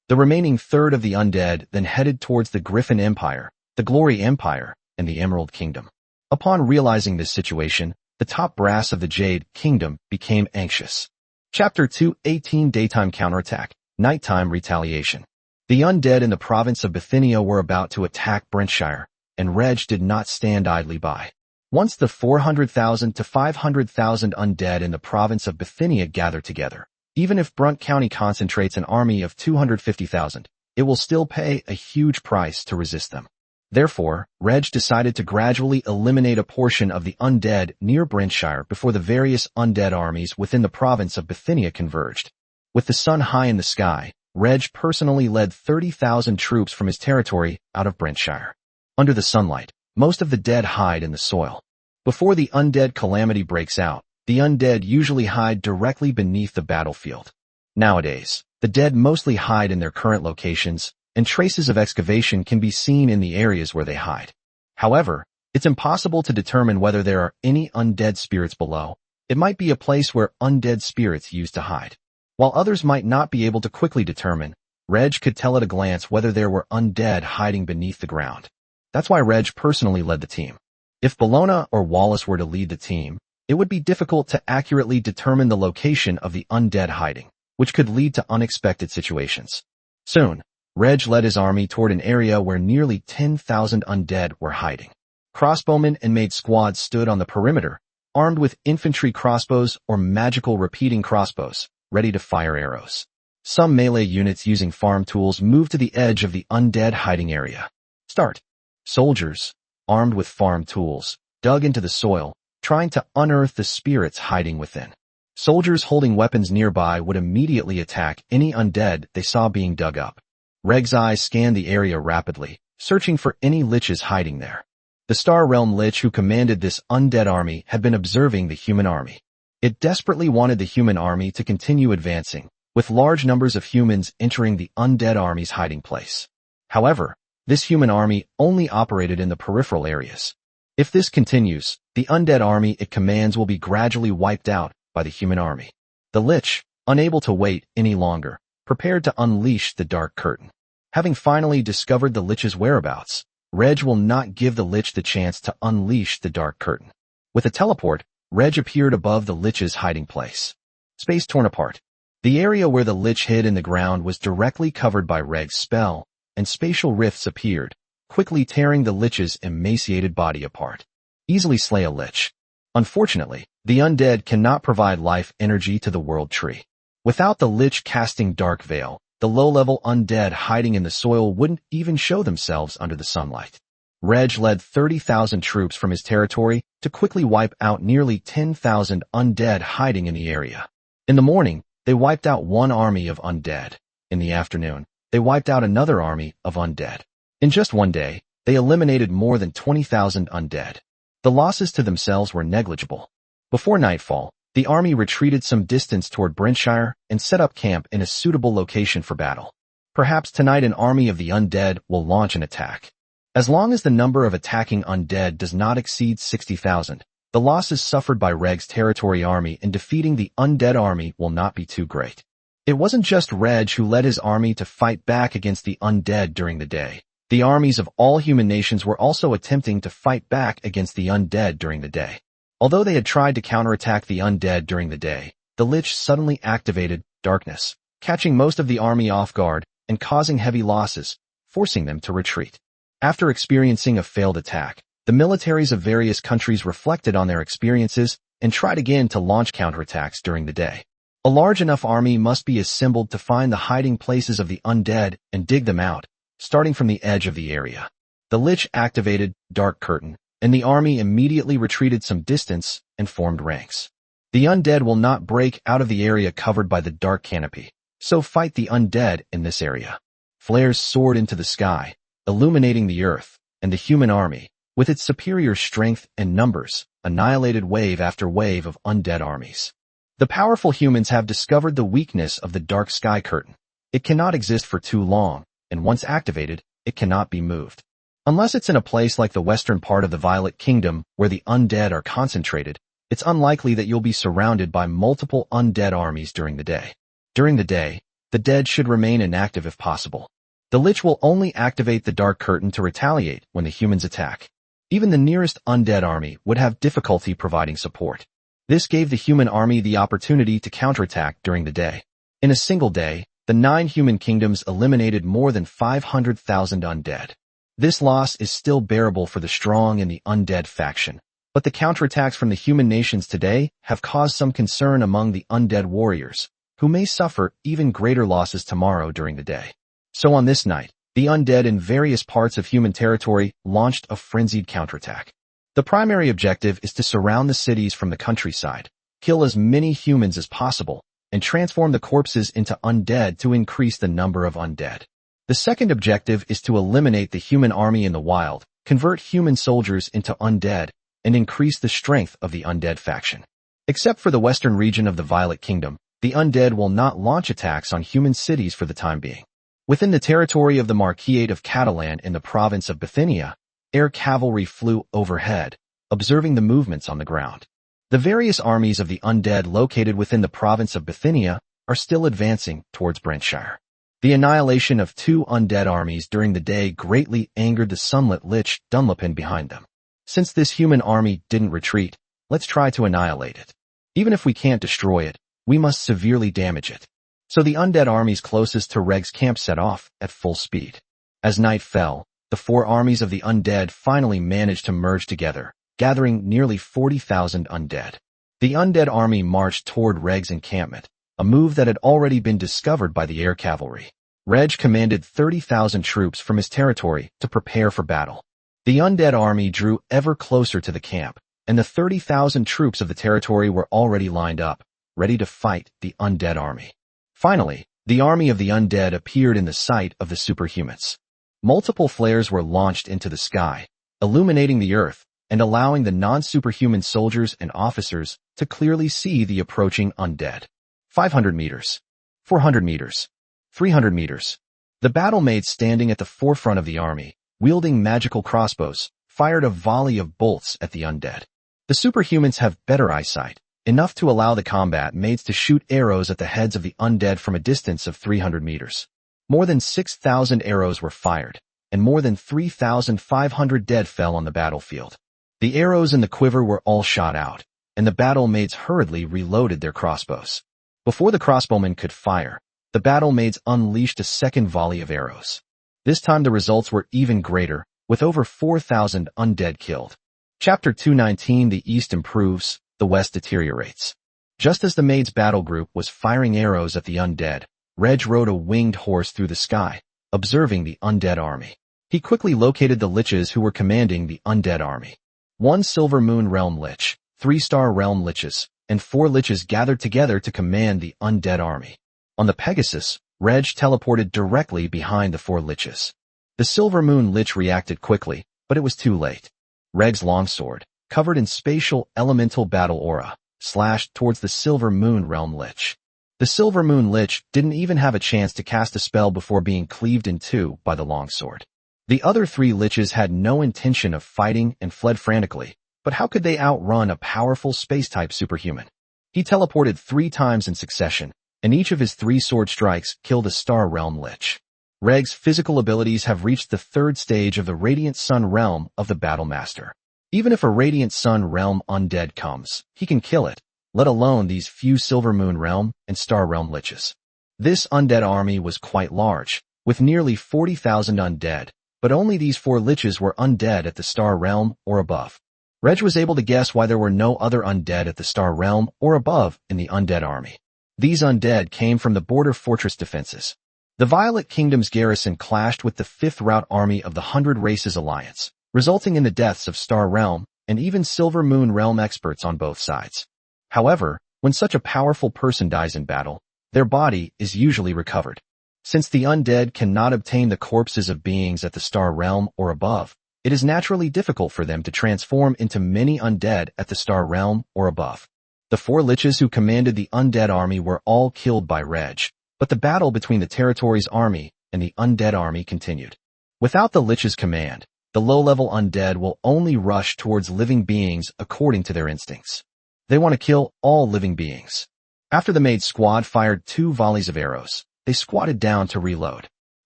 [SPEAKER 1] The remaining third of the undead then headed towards the Griffin Empire, the Glory Empire, and the Emerald Kingdom. Upon realizing this situation, the top brass of the Jade Kingdom became anxious. Chapter 2:18 Daytime Counterattack, Nighttime Retaliation. The undead in the province of Bithynia were about to attack Brentshire, and Reg did not stand idly by. Once the 400,000 to 500,000 undead in the province of Bithynia gather together, even if Brunt County concentrates an army of 250,000, it will still pay a huge price to resist them. Therefore, Reg decided to gradually eliminate a portion of the undead near Brentshire before the various undead armies within the province of Bithynia converged. With the sun high in the sky, Reg personally led 30,000 troops from his territory out of Brentshire. Under the sunlight, most of the dead hide in the soil. Before the undead calamity breaks out, the undead usually hide directly beneath the battlefield. Nowadays, the dead mostly hide in their current locations, and traces of excavation can be seen in the areas where they hide. However, it's impossible to determine whether there are any undead spirits below. It might be a place where undead spirits used to hide. While others might not be able to quickly determine, Reg could tell at a glance whether there were undead hiding beneath the ground. That's why Reg personally led the team. If Bellona or Wallace were to lead the team, it would be difficult to accurately determine the location of the undead hiding, which could lead to unexpected situations. Soon, Reg led his army toward an area where nearly 10,000 undead were hiding. Crossbowmen and Maid squads stood on the perimeter, armed with infantry crossbows or magical repeating crossbows, ready to fire arrows. Some melee units using farm tools moved to the edge of the undead hiding area. Start. Soldiers, armed with farm tools, dug into the soil, trying to unearth the spirits hiding within. Soldiers holding weapons nearby would immediately attack any undead they saw being dug up. Reg's eyes scanned the area rapidly, searching for any liches hiding there. The Star Realm Lich who commanded this undead army had been observing the human army. It desperately wanted the human army to continue advancing, with large numbers of humans entering the undead army's hiding place. However, this human army only operated in the peripheral areas. If this continues, the undead army it commands will be gradually wiped out by the human army. The Lich, unable to wait any longer, prepared to unleash the Dark Curtain. Having finally discovered the Lich's whereabouts, Reg will not give the Lich the chance to unleash the Dark Curtain. With a teleport, Reg appeared above the Lich's hiding place. Space torn apart. The area where the Lich hid in the ground was directly covered by Reg's spell, and spatial rifts appeared, quickly tearing the Lich's emaciated body apart. Easily slay a Lich. Unfortunately, the undead cannot provide life energy to the world tree. Without the Lich casting Dark Veil, the low-level undead hiding in the soil wouldn't even show themselves under the sunlight. Reg led 30,000 troops from his territory to quickly wipe out nearly 10,000 undead hiding in the area. In the morning, they wiped out one army of undead. In the afternoon, they wiped out another army of undead. In just one day, they eliminated more than 20,000 undead. The losses to themselves were negligible. Before nightfall, the army retreated some distance toward Brentshire and set up camp in a suitable location for battle. Perhaps tonight an army of the undead will launch an attack. As long as the number of attacking undead does not exceed 60,000, the losses suffered by Reg's territory army in defeating the undead army will not be too great. It wasn't just Reg who led his army to fight back against the undead during the day. The armies of all human nations were also attempting to fight back against the undead during the day. Although they had tried to counterattack the undead during the day, the Lich suddenly activated Darkness, catching most of the army off guard and causing heavy losses, forcing them to retreat. After experiencing a failed attack, the militaries of various countries reflected on their experiences and tried again to launch counterattacks during the day. A large enough army must be assembled to find the hiding places of the undead and dig them out, starting from the edge of the area. The Lich activated Dark Curtain, and the army immediately retreated some distance and formed ranks. The undead will not break out of the area covered by the dark canopy, so fight the undead in this area. Flares soared into the sky, illuminating the earth, and the human army, with its superior strength and numbers, annihilated wave after wave of undead armies. The powerful humans have discovered the weakness of the dark sky curtain. It cannot exist for too long, and once activated, it cannot be moved. Unless it's in a place like the western part of the Violet Kingdom where the undead are concentrated, it's unlikely that you'll be surrounded by multiple undead armies during the day. During the day, the dead should remain inactive if possible. The Lich will only activate the Dark Curtain to retaliate when the humans attack. Even the nearest undead army would have difficulty providing support. This gave the human army the opportunity to counterattack during the day. In a single day, the 9 human kingdoms eliminated more than 500,000 undead. This loss is still bearable for the strong in the undead faction, but the counterattacks from the human nations today have caused some concern among the undead warriors, who may suffer even greater losses tomorrow during the day. So on this night, the undead in various parts of human territory launched a frenzied counterattack. The primary objective is to surround the cities from the countryside, kill as many humans as possible, and transform the corpses into undead to increase the number of undead. The second objective is to eliminate the human army in the wild, convert human soldiers into undead, and increase the strength of the undead faction. Except for the western region of the Violet Kingdom, the undead will not launch attacks on human cities for the time being. Within the territory of the Marquisate of Catalan in the province of Bithynia, air cavalry flew overhead, observing the movements on the ground. The various armies of the undead located within the province of Bithynia are still advancing towards Brentshire. The annihilation of two undead armies during the day greatly angered the Sunlit Lich Dunlopin behind them. Since this human army didn't retreat, let's try to annihilate it. Even if we can't destroy it, we must severely damage it. So the undead armies closest to Reg's camp set off at full speed. As night fell, the four armies of the undead finally managed to merge together, gathering nearly 40,000 undead. The undead army marched toward Reg's encampment, a move that had already been discovered by the air cavalry. Reg commanded 30,000 troops from his territory to prepare for battle. The undead army drew ever closer to the camp, and the 30,000 troops of the territory were already lined up, ready to fight the undead army. Finally, the army of the undead appeared in the sight of the superhumans. Multiple flares were launched into the sky, illuminating the earth and allowing the non-superhuman soldiers and officers to clearly see the approaching undead. 500 meters, 400 meters, 300 meters. The battle maids standing at the forefront of the army, wielding magical crossbows, fired a volley of bolts at the undead. The superhumans have better eyesight, enough to allow the combat maids to shoot arrows at the heads of the undead from a distance of 300 meters. More than 6,000 arrows were fired, and more than 3,500 dead fell on the battlefield. The arrows in the quiver were all shot out, and the battle maids hurriedly reloaded their crossbows. Before the crossbowmen could fire, the battle maids unleashed a second volley of arrows. This time the results were even greater, with over 4,000 undead killed. Chapter 219 The East improves, the West deteriorates. Just as the maids' battle group was firing arrows at the undead, Reg rode a winged horse through the sky, observing the undead army. He quickly located the liches who were commanding the undead army. 1 Silver Moon Realm Lich, 3 Star Realm Liches, and 4 liches gathered together to command the undead army. On the Pegasus, Reg teleported directly behind the 4 liches. The Silver Moon Lich reacted quickly, but it was too late. Reg's longsword, covered in spatial elemental battle aura, slashed towards the Silver Moon Realm Lich. The Silver Moon Lich didn't even have a chance to cast a spell before being cleaved in two by the longsword. The other 3 liches had no intention of fighting and fled frantically, but how could they outrun a powerful space-type superhuman? He teleported 3 times in succession, and each of his 3 sword strikes killed a Star Realm Lich. Reg's physical abilities have reached the 3rd stage of the Radiant Sun realm of the Battle Master. Even if a Radiant Sun realm undead comes, he can kill it, let alone these few Silver Moon realm and Star Realm liches. This undead army was quite large, with nearly 40,000 undead, but only these 4 liches were undead at the Star Realm or above. Reg was able to guess why there were no other undead at the Star Realm or above in the undead army. These undead came from the border fortress defenses. The Violet Kingdom's garrison clashed with the 5th Route Army of the 100 Races Alliance, resulting in the deaths of Star Realm and even Silver Moon Realm experts on both sides. However, when such a powerful person dies in battle, their body is usually recovered. Since the undead cannot obtain the corpses of beings at the Star Realm or above, it is naturally difficult for them to transform into many undead at the Star Realm or above. The 4 liches who commanded the undead army were all killed by Reg, but the battle between the territory's army and the undead army continued. Without the liches' command, the low-level undead will only rush towards living beings according to their instincts. They want to kill all living beings. After the maid squad fired 2 volleys of arrows, they squatted down to reload.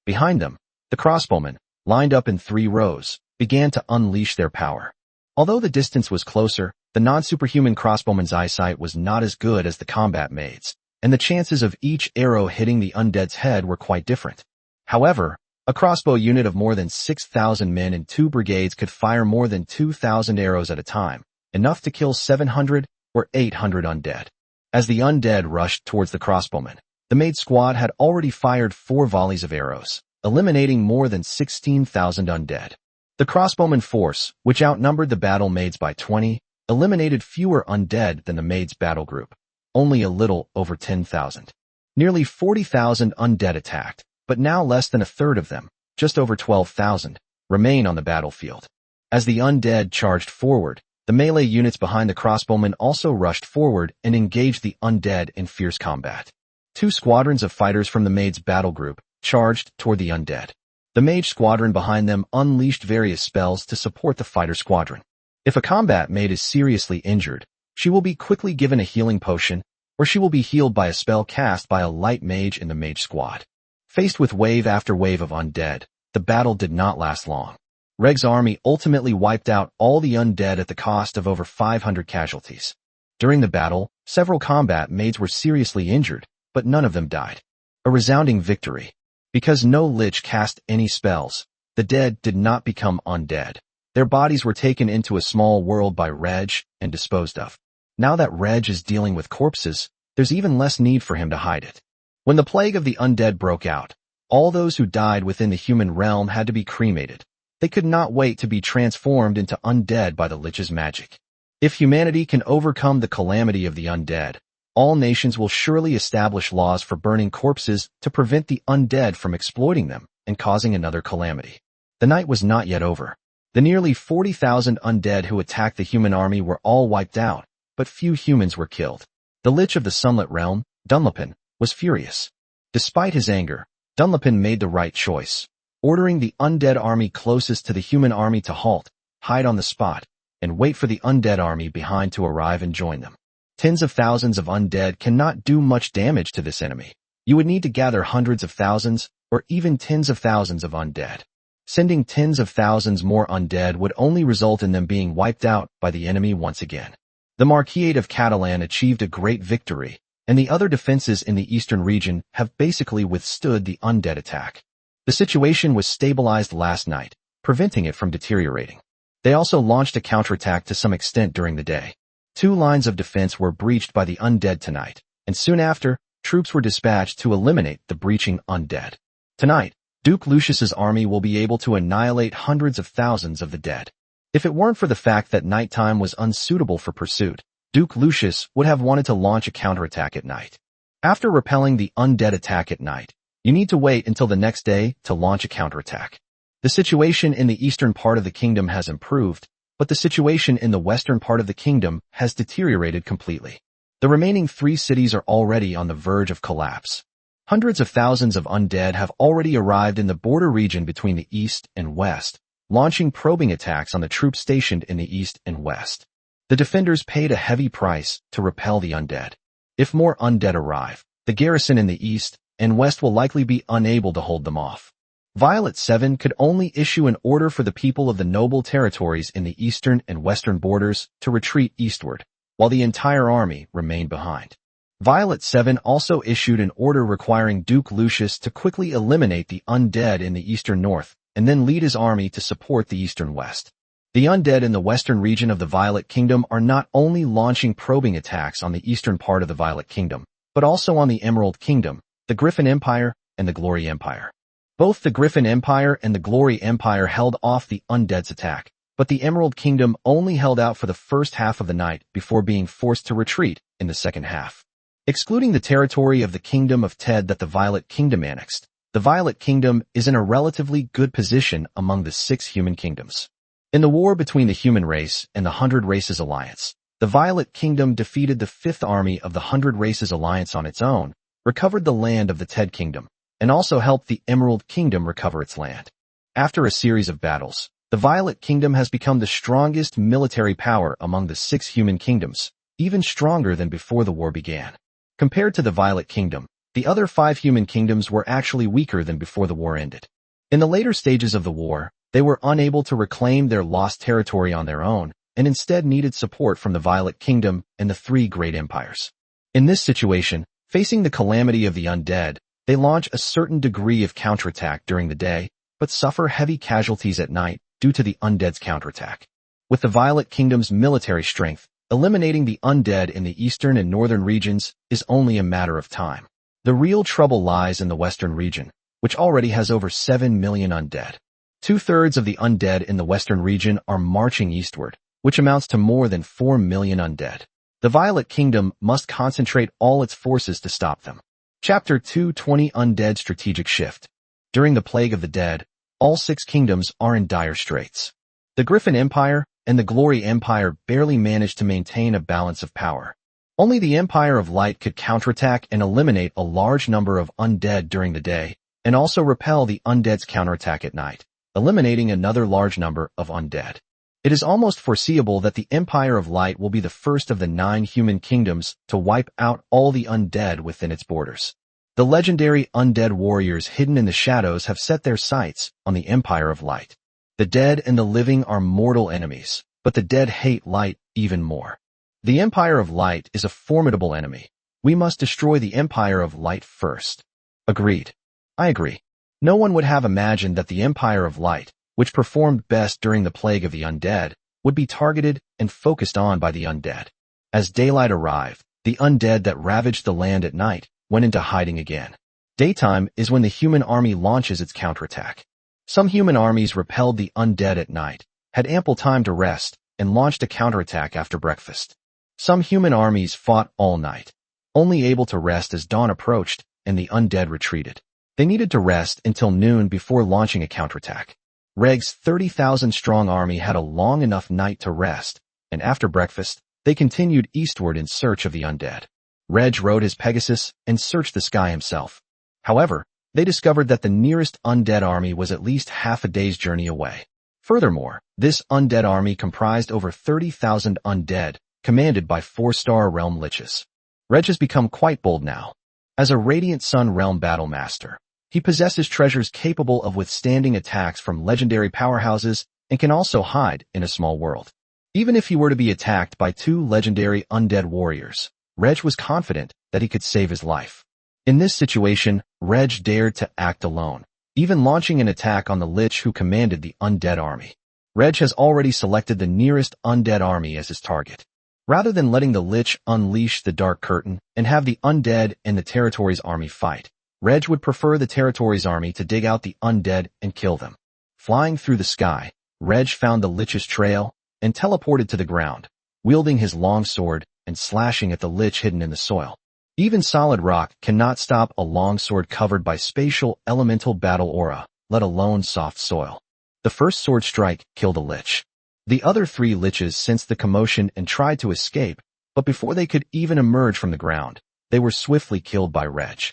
[SPEAKER 1] Behind them, the crossbowmen, lined up in 3 rows, began to unleash their power. Although the distance was closer, the non-superhuman crossbowman's eyesight was not as good as the combat maid's, and the chances of each arrow hitting the undead's head were quite different. However, a crossbow unit of more than 6,000 men in 2 brigades could fire more than 2,000 arrows at a time, enough to kill 700 or 800 undead. As the undead rushed towards the crossbowmen, the maid squad had already fired 4 volleys of arrows, eliminating more than 16,000 undead. The crossbowman force, which outnumbered the battle maids by 20, eliminated fewer undead than the maids' battle group, only a little over 10,000. Nearly 40,000 undead attacked, but now less than a third of them, just over 12,000, remain on the battlefield. As the undead charged forward, the melee units behind the crossbowmen also rushed forward and engaged the undead in fierce combat. 2 squadrons of fighters from the Maid's battle group charged toward the undead. The mage squadron behind them unleashed various spells to support the fighter squadron. If a combat maid is seriously injured, she will be quickly given a healing potion, or she will be healed by a spell cast by a light mage in the mage squad. Faced with wave after wave of undead, the battle did not last long. Reg's army ultimately wiped out all the undead at the cost of over 500 casualties. During the battle, several combat maids were seriously injured, but none of them died. A resounding victory. Because no lich cast any spells, the dead did not become undead. Their bodies were taken into a small world by Reg and disposed of. Now that Reg is dealing with corpses, there's even less need for him to hide it. When the plague of the undead broke out, all those who died within the human realm had to be cremated. They could not wait to be transformed into undead by the lich's magic. If humanity can overcome the calamity of the undead, all nations will surely establish laws for burning corpses to prevent the undead from exploiting them and causing another calamity. The night was not yet over. The nearly 40,000 undead who attacked the human army were all wiped out, but few humans were killed. The Lich of the Sunlit Realm, Dunlopin, was furious. Despite his anger, Dunlopin made the right choice, ordering the undead army closest to the human army to halt, hide on the spot, and wait for the undead army behind to arrive and join them. Tens of thousands of undead cannot do much damage to this enemy. You would need to gather hundreds of thousands, or even tens of thousands of undead. Sending tens of thousands more undead would only result in them being wiped out by the enemy once again. The Marquisate of Catalan achieved a great victory, and the other defenses in the eastern region have basically withstood the undead attack. The situation was stabilized last night, preventing it from deteriorating. They also launched a counterattack to some extent during the day. 2 lines of defense were breached by the undead tonight, and soon after, troops were dispatched to eliminate the breaching undead. Tonight, Duke Lucius's army will be able to annihilate hundreds of thousands of the dead. If it weren't for the fact that nighttime was unsuitable for pursuit, Duke Lucius would have wanted to launch a counterattack at night. After repelling the undead attack at night, you need to wait until the next day to launch a counterattack. The situation in the eastern part of the kingdom has improved, but the situation in the western part of the kingdom has deteriorated completely. The remaining 3 cities are already on the verge of collapse. Hundreds of thousands of undead have already arrived in the border region between the east and west, launching probing attacks on the troops stationed in the east and west. The defenders paid a heavy price to repel the undead. If more undead arrive, the garrison in the east and west will likely be unable to hold them off. Violet 7 could only issue an order for the people of the noble territories in the eastern and western borders to retreat eastward, while the entire army remained behind. Violet 7 also issued an order requiring Duke Lucius to quickly eliminate the undead in the eastern north and then lead his army to support the eastern west. The undead in the western region of the Violet Kingdom are not only launching probing attacks on the eastern part of the Violet Kingdom, but also on the Emerald Kingdom, the Griffin Empire, and the Glory Empire. Both the Griffin Empire and the Glory Empire held off the undead's attack, but the Emerald Kingdom only held out for the first half of the night before being forced to retreat in the second half. Excluding the territory of the Kingdom of Ted that the Violet Kingdom annexed, the Violet Kingdom is in a relatively good position among the 6 human kingdoms. In the war between the human race and the 100 Races Alliance, the Violet Kingdom defeated the 5th army of the 100 Races Alliance on its own, recovered the land of the Ted Kingdom, and also helped the Emerald Kingdom recover its land. After a series of battles, the Violet Kingdom has become the strongest military power among the 6 human kingdoms, even stronger than before the war began. Compared to the Violet Kingdom, the other 5 human kingdoms were actually weaker than before the war ended. In the later stages of the war, they were unable to reclaim their lost territory on their own, and instead needed support from the Violet Kingdom and the 3 great empires. In this situation, facing the calamity of the undead, they launch a certain degree of counterattack during the day, but suffer heavy casualties at night due to the undead's counterattack. With the Violet Kingdom's military strength, eliminating the undead in the eastern and northern regions is only a matter of time. The real trouble lies in the western region, which already has over 7 million undead. 2/3 of the undead in the western region are marching eastward, which amounts to more than 4 million undead. The Violet Kingdom must concentrate all its forces to stop them. Chapter 220 Undead Strategic Shift. During the Plague of the Dead, all 6 kingdoms are in dire straits. The Griffin Empire and the Glory Empire barely managed to maintain a balance of power. Only the Empire of Light could counterattack and eliminate a large number of undead during the day, and also repel the undead's counterattack at night, eliminating another large number of undead. It is almost foreseeable that the Empire of Light will be the first of the 9 human kingdoms to wipe out all the undead within its borders. The legendary undead warriors hidden in the shadows have set their sights on the Empire of Light. The dead and the living are mortal enemies, but the dead hate light even more. The Empire of Light is a formidable enemy. We must destroy the Empire of Light first. Agreed. I agree. No one would have imagined that the Empire of Light, which performed best during the plague of the undead, would be targeted and focused on by the undead. As daylight arrived, the undead that ravaged the land at night went into hiding again. Daytime is when the human army launches its counterattack. Some human armies repelled the undead at night, had ample time to rest, and launched a counterattack after breakfast. Some human armies fought all night, only able to rest as dawn approached and the undead retreated. They needed to rest until noon before launching a counterattack. Reg's 30,000-strong army had a long enough night to rest, and after breakfast, they continued eastward in search of the undead. Reg rode his Pegasus and searched the sky himself. However, they discovered that the nearest undead army was at least half a day's journey away. Furthermore, this undead army comprised over 30,000 undead, commanded by 4-star realm liches. Reg has become quite bold now. As a Radiant Sun realm battle master, he possesses treasures capable of withstanding attacks from legendary powerhouses and can also hide in a small world. Even if he were to be attacked by 2 legendary undead warriors, Reg was confident that he could save his life. In this situation, Reg dared to act alone, even launching an attack on the lich who commanded the undead army. Reg has already selected the nearest undead army as his target. Rather than letting the lich unleash the Dark Curtain and have the undead and the Territories army fight, Reg would prefer the Territories army to dig out the undead and kill them. Flying through the sky, Reg found the lich's trail and teleported to the ground, wielding his long sword and slashing at the lich hidden in the soil. Even solid rock cannot stop a long sword covered by spatial elemental battle aura, let alone soft soil. The first sword strike killed a lich. The other 3 liches sensed the commotion and tried to escape, but before they could even emerge from the ground, they were swiftly killed by Reg.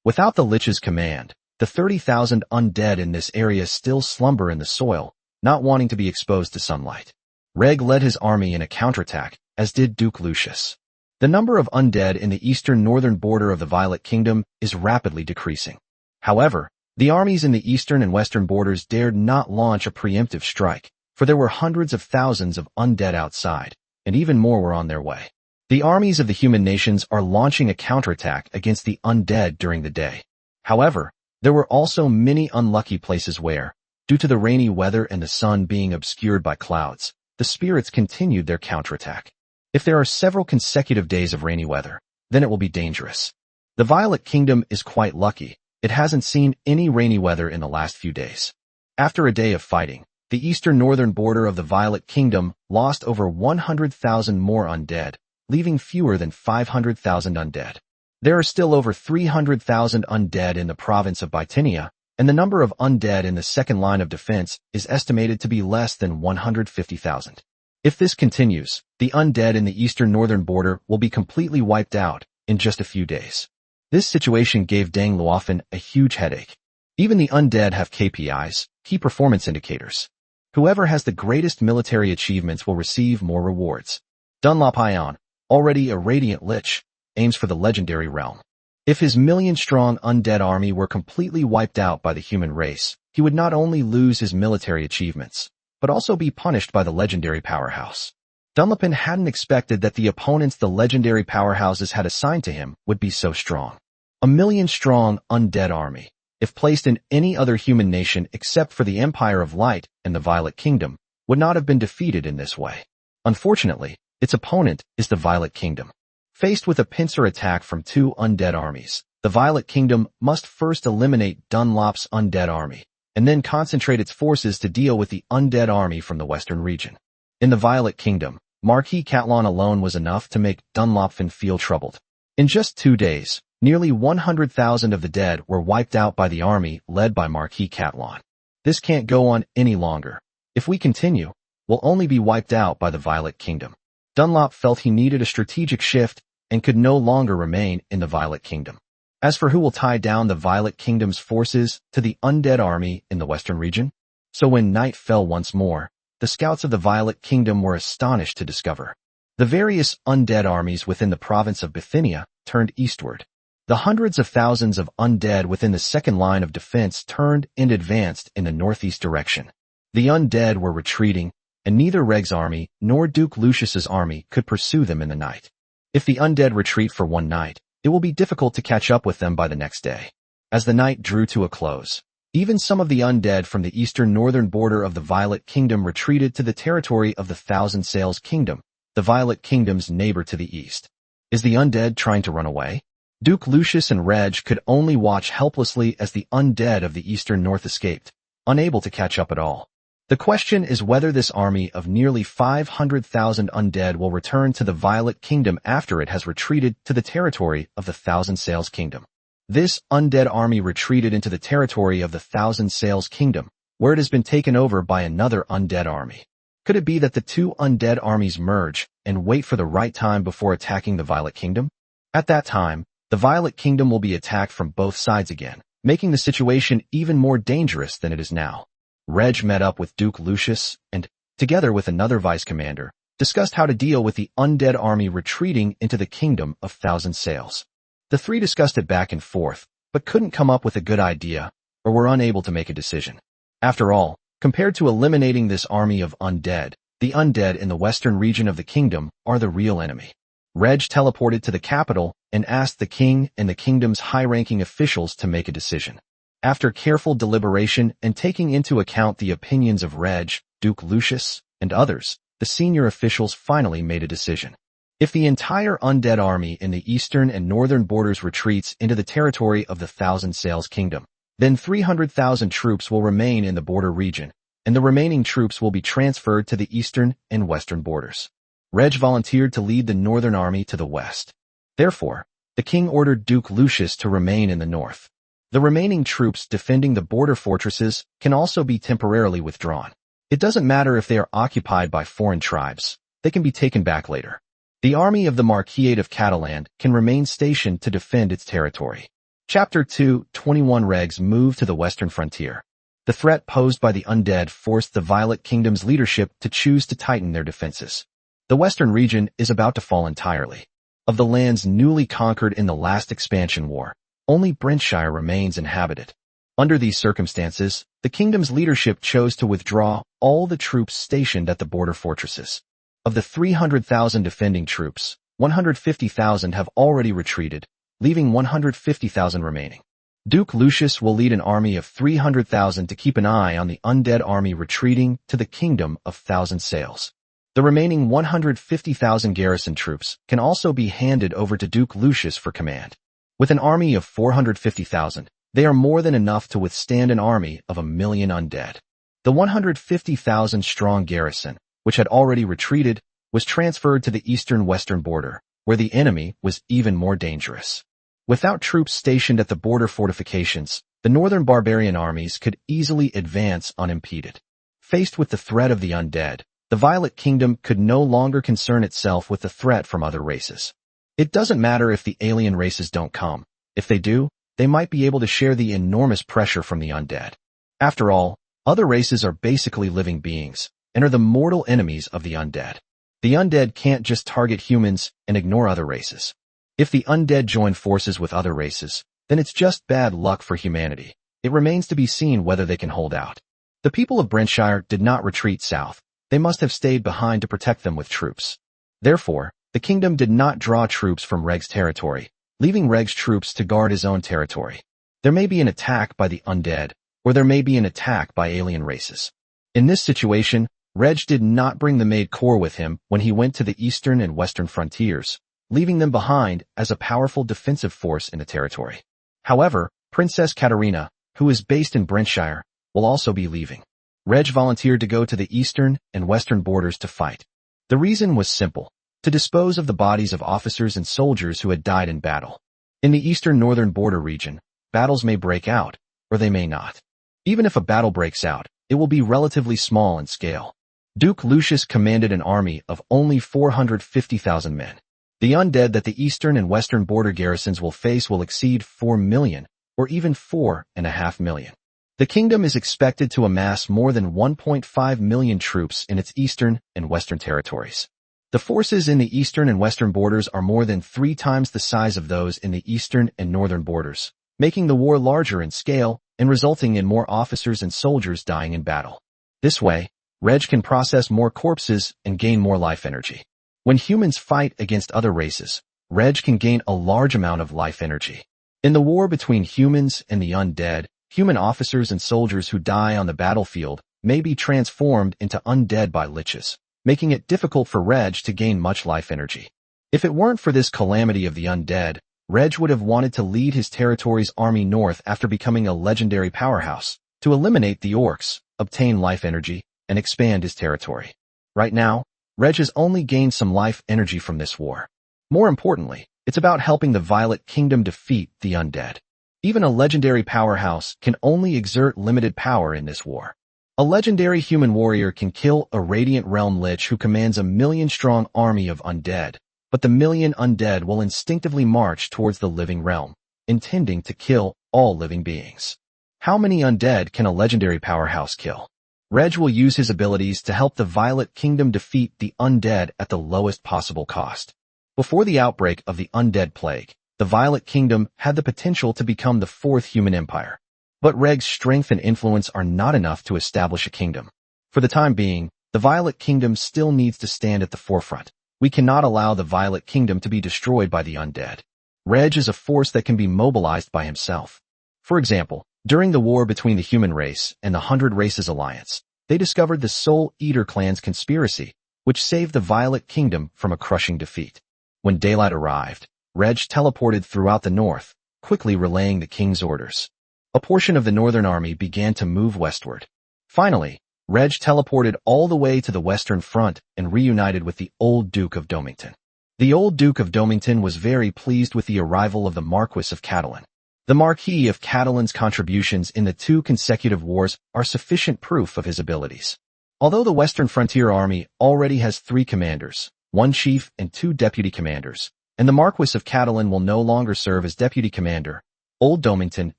[SPEAKER 1] Without the lich's command, the 30,000 undead in this area still slumber in the soil, not wanting to be exposed to sunlight. Reg led his army in a counterattack, as did Duke Lucius. The number of undead in the eastern-northern border of the Violet Kingdom is rapidly decreasing. However, the armies in the eastern and western borders dared not launch a preemptive strike, for there were hundreds of thousands of undead outside, and even more were on their way. The armies of the human nations are launching a counterattack against the undead during the day. However, there were also many unlucky places where, due to the rainy weather and the sun being obscured by clouds, the spirits continued their counterattack. If there are several consecutive days of rainy weather, then it will be dangerous. The Violet Kingdom is quite lucky. It hasn't seen any rainy weather in the last few days. After a day of fighting, the eastern-northern border of the Violet Kingdom lost over 100,000 more undead, leaving fewer than 500,000 undead. There are still over 300,000 undead in the province of Bithynia, and the number of undead in the second line of defense is estimated to be less than 150,000. If this continues, the undead in the eastern-northern border will be completely wiped out in just a few days. This situation gave Deng Luofen a huge headache. Even the undead have KPIs, key performance indicators. Whoever has the greatest military achievements will receive more rewards. Dunlop Ion, already a Radiant Lich, aims for the legendary realm. If his million-strong undead army were completely wiped out by the human race, he would not only lose his military achievements, but also be punished by the legendary powerhouse. Dunlopin hadn't expected that the opponents the legendary powerhouses had assigned to him would be so strong. A million-strong undead army, if placed in any other human nation except for the Empire of Light and the Violet Kingdom, would not have been defeated in this way. Unfortunately, its opponent is the Violet Kingdom. Faced with a pincer attack from 2 undead armies, the Violet Kingdom must first eliminate Dunlop's undead army, and then concentrate its forces to deal with the undead army from the western region. In the Violet Kingdom, Marquis Catlon alone was enough to make Dunlopin feel troubled. In just 2 days, nearly 100,000 of the dead were wiped out by the army led by Marquis Catlon. This can't go on any longer. If we continue, will only be wiped out by the Violet Kingdom. Dunlop felt he needed a strategic shift and could no longer remain in the Violet Kingdom. As for who will tie down the Violet Kingdom's forces to the undead army in the western region? So when night fell once more, the scouts of the Violet Kingdom were astonished to discover the various undead armies within the province of Bithynia turned eastward. The hundreds of thousands of undead within the second line of defense turned and advanced in the northeast direction. The undead were retreating, and neither Reg's army nor Duke Lucius's army could pursue them in the night. If the undead retreat for one night, it will be difficult to catch up with them by the next day. As the night drew to a close, even some of the undead from the eastern northern border of the Violet Kingdom retreated to the territory of the Thousand Sails Kingdom, the Violet Kingdom's neighbor to the east. Is the undead trying to run away? Duke Lucius and Reg could only watch helplessly as the undead of the eastern north escaped, unable to catch up at all. The question is whether this army of nearly 500,000 undead will return to the Violet Kingdom after it has retreated to the territory of the Thousand Sails Kingdom. This undead army retreated into the territory of the Thousand Sails Kingdom, where it has been taken over by another undead army. Could it be that the two undead armies merge and wait for the right time before attacking the Violet Kingdom? At that time, the Violet Kingdom will be attacked from both sides again, making the situation even more dangerous than it is now. Reg met up with Duke Lucius and, together with another vice commander, discussed how to deal with the undead army retreating into the Kingdom of Thousand Sails. The three discussed it back and forth, but couldn't come up with a good idea, or were unable to make a decision. After all, compared to eliminating this army of undead, the undead in the western region of the kingdom are the real enemy. Reg teleported to the capital and asked the king and the kingdom's high-ranking officials to make a decision. After careful deliberation and taking into account the opinions of Reg, Duke Lucius, and others, the senior officials finally made a decision. If the entire undead army in the eastern and northern borders retreats into the territory of the Thousand Sails Kingdom, then 300,000 troops will remain in the border region, and the remaining troops will be transferred to the eastern and western borders. Reg volunteered to lead the northern army to the west. Therefore, the king ordered Duke Lucius to remain in the north. The remaining troops defending the border fortresses can also be temporarily withdrawn. It doesn't matter if they are occupied by foreign tribes, they can be taken back later. The army of the Marquisate of Catalan can remain stationed to defend its territory. Chapter 2:21 Reg's move to the western frontier. The threat posed by the undead forced the Violet Kingdom's leadership to choose to tighten their defenses. The western region is about to fall entirely. Of the lands newly conquered in the last expansion war, only Brentshire remains inhabited. Under these circumstances, the kingdom's leadership chose to withdraw all the troops stationed at the border fortresses. Of the 300,000 defending troops, 150,000 have already retreated, leaving 150,000 remaining. Duke Lucius will lead an army of 300,000 to keep an eye on the undead army retreating to the Kingdom of Thousand Sails. The remaining 150,000 garrison troops can also be handed over to Duke Lucius for command. With an army of 450,000, they are more than enough to withstand an army of 1,000,000 undead. The 150,000-strong garrison, which had already retreated, was transferred to the eastern-western border, where the enemy was even more dangerous. Without troops stationed at the border fortifications, the northern barbarian armies could easily advance unimpeded. Faced with the threat of the undead, the Violet Kingdom could no longer concern itself with the threat from other races. It doesn't matter if the alien races don't come. If they do, they might be able to share the enormous pressure from the undead. After all, other races are basically living beings, and are the mortal enemies of the undead. The undead can't just target humans and ignore other races. If the undead join forces with other races, then it's just bad luck for humanity. It remains to be seen whether they can hold out. The people of Brentshire did not retreat south. They must have stayed behind to protect them with troops. Therefore, the kingdom did not draw troops from Reg's territory, leaving Reg's troops to guard his own territory. There may be an attack by the undead, or there may be an attack by alien races. In this situation, Reg did not bring the Maid Corps with him when he went to the eastern and western frontiers, leaving them behind as a powerful defensive force in the territory. However, Princess Katerina, who is based in Brentshire, will also be leaving. Reg volunteered to go to the eastern and western borders to fight. The reason was simple: to dispose of the bodies of officers and soldiers who had died in battle. In the eastern-northern border region, battles may break out, or they may not. Even if a battle breaks out, it will be relatively small in scale. Duke Lucius commanded an army of only 450,000 men. The undead that the eastern and western border garrisons will face will exceed 4 million, or even 4.5 million. The kingdom is expected to amass more than 1.5 million troops in its eastern and western territories. The forces in the eastern and western borders are more than 3 times the size of those in the eastern and northern borders, making the war larger in scale and resulting in more officers and soldiers dying in battle. This way, Reg can process more corpses and gain more life energy. When humans fight against other races, Reg can gain a large amount of life energy. In the war between humans and the undead, human officers and soldiers who die on the battlefield may be transformed into undead by liches, making it difficult for Reg to gain much life energy. If it weren't for this calamity of the undead, Reg would have wanted to lead his territory's army north after becoming a legendary powerhouse, to eliminate the orcs, obtain life energy, and expand his territory. Right now, Reg has only gained some life energy from this war. More importantly, it's about helping the Violet Kingdom defeat the undead. Even a legendary powerhouse can only exert limited power in this war. A legendary human warrior can kill a Radiant Realm Lich who commands a 1,000,000-strong army of undead, but the 1,000,000 undead will instinctively march towards the living realm, intending to kill all living beings. How many undead can a legendary powerhouse kill? Reg will use his abilities to help the Violet Kingdom defeat the undead at the lowest possible cost. Before the outbreak of the Undead Plague, the Violet Kingdom had the potential to become the 4th human empire. But Reg's strength and influence are not enough to establish a kingdom. For the time being, the Violet Kingdom still needs to stand at the forefront. We cannot allow the Violet Kingdom to be destroyed by the undead. Reg is a force that can be mobilized by himself. For example, during the war between the human race and the 100 Races Alliance, they discovered the Soul Eater clan's conspiracy, which saved the Violet Kingdom from a crushing defeat. When daylight arrived, Reg teleported throughout the north, quickly relaying the king's orders. A portion of the northern army began to move westward. Finally, Reg teleported all the way to the western front and reunited with the old Duke of Domington. The old Duke of Domington was very pleased with the arrival of the Marquis of Catalan. The Marquis of Catalan's contributions in the 2 consecutive wars are sufficient proof of his abilities. Although the Western Frontier Army already has 3 commanders, 1 chief and 2 deputy commanders, and the Marquis of Catalan will no longer serve as deputy commander, Old Domington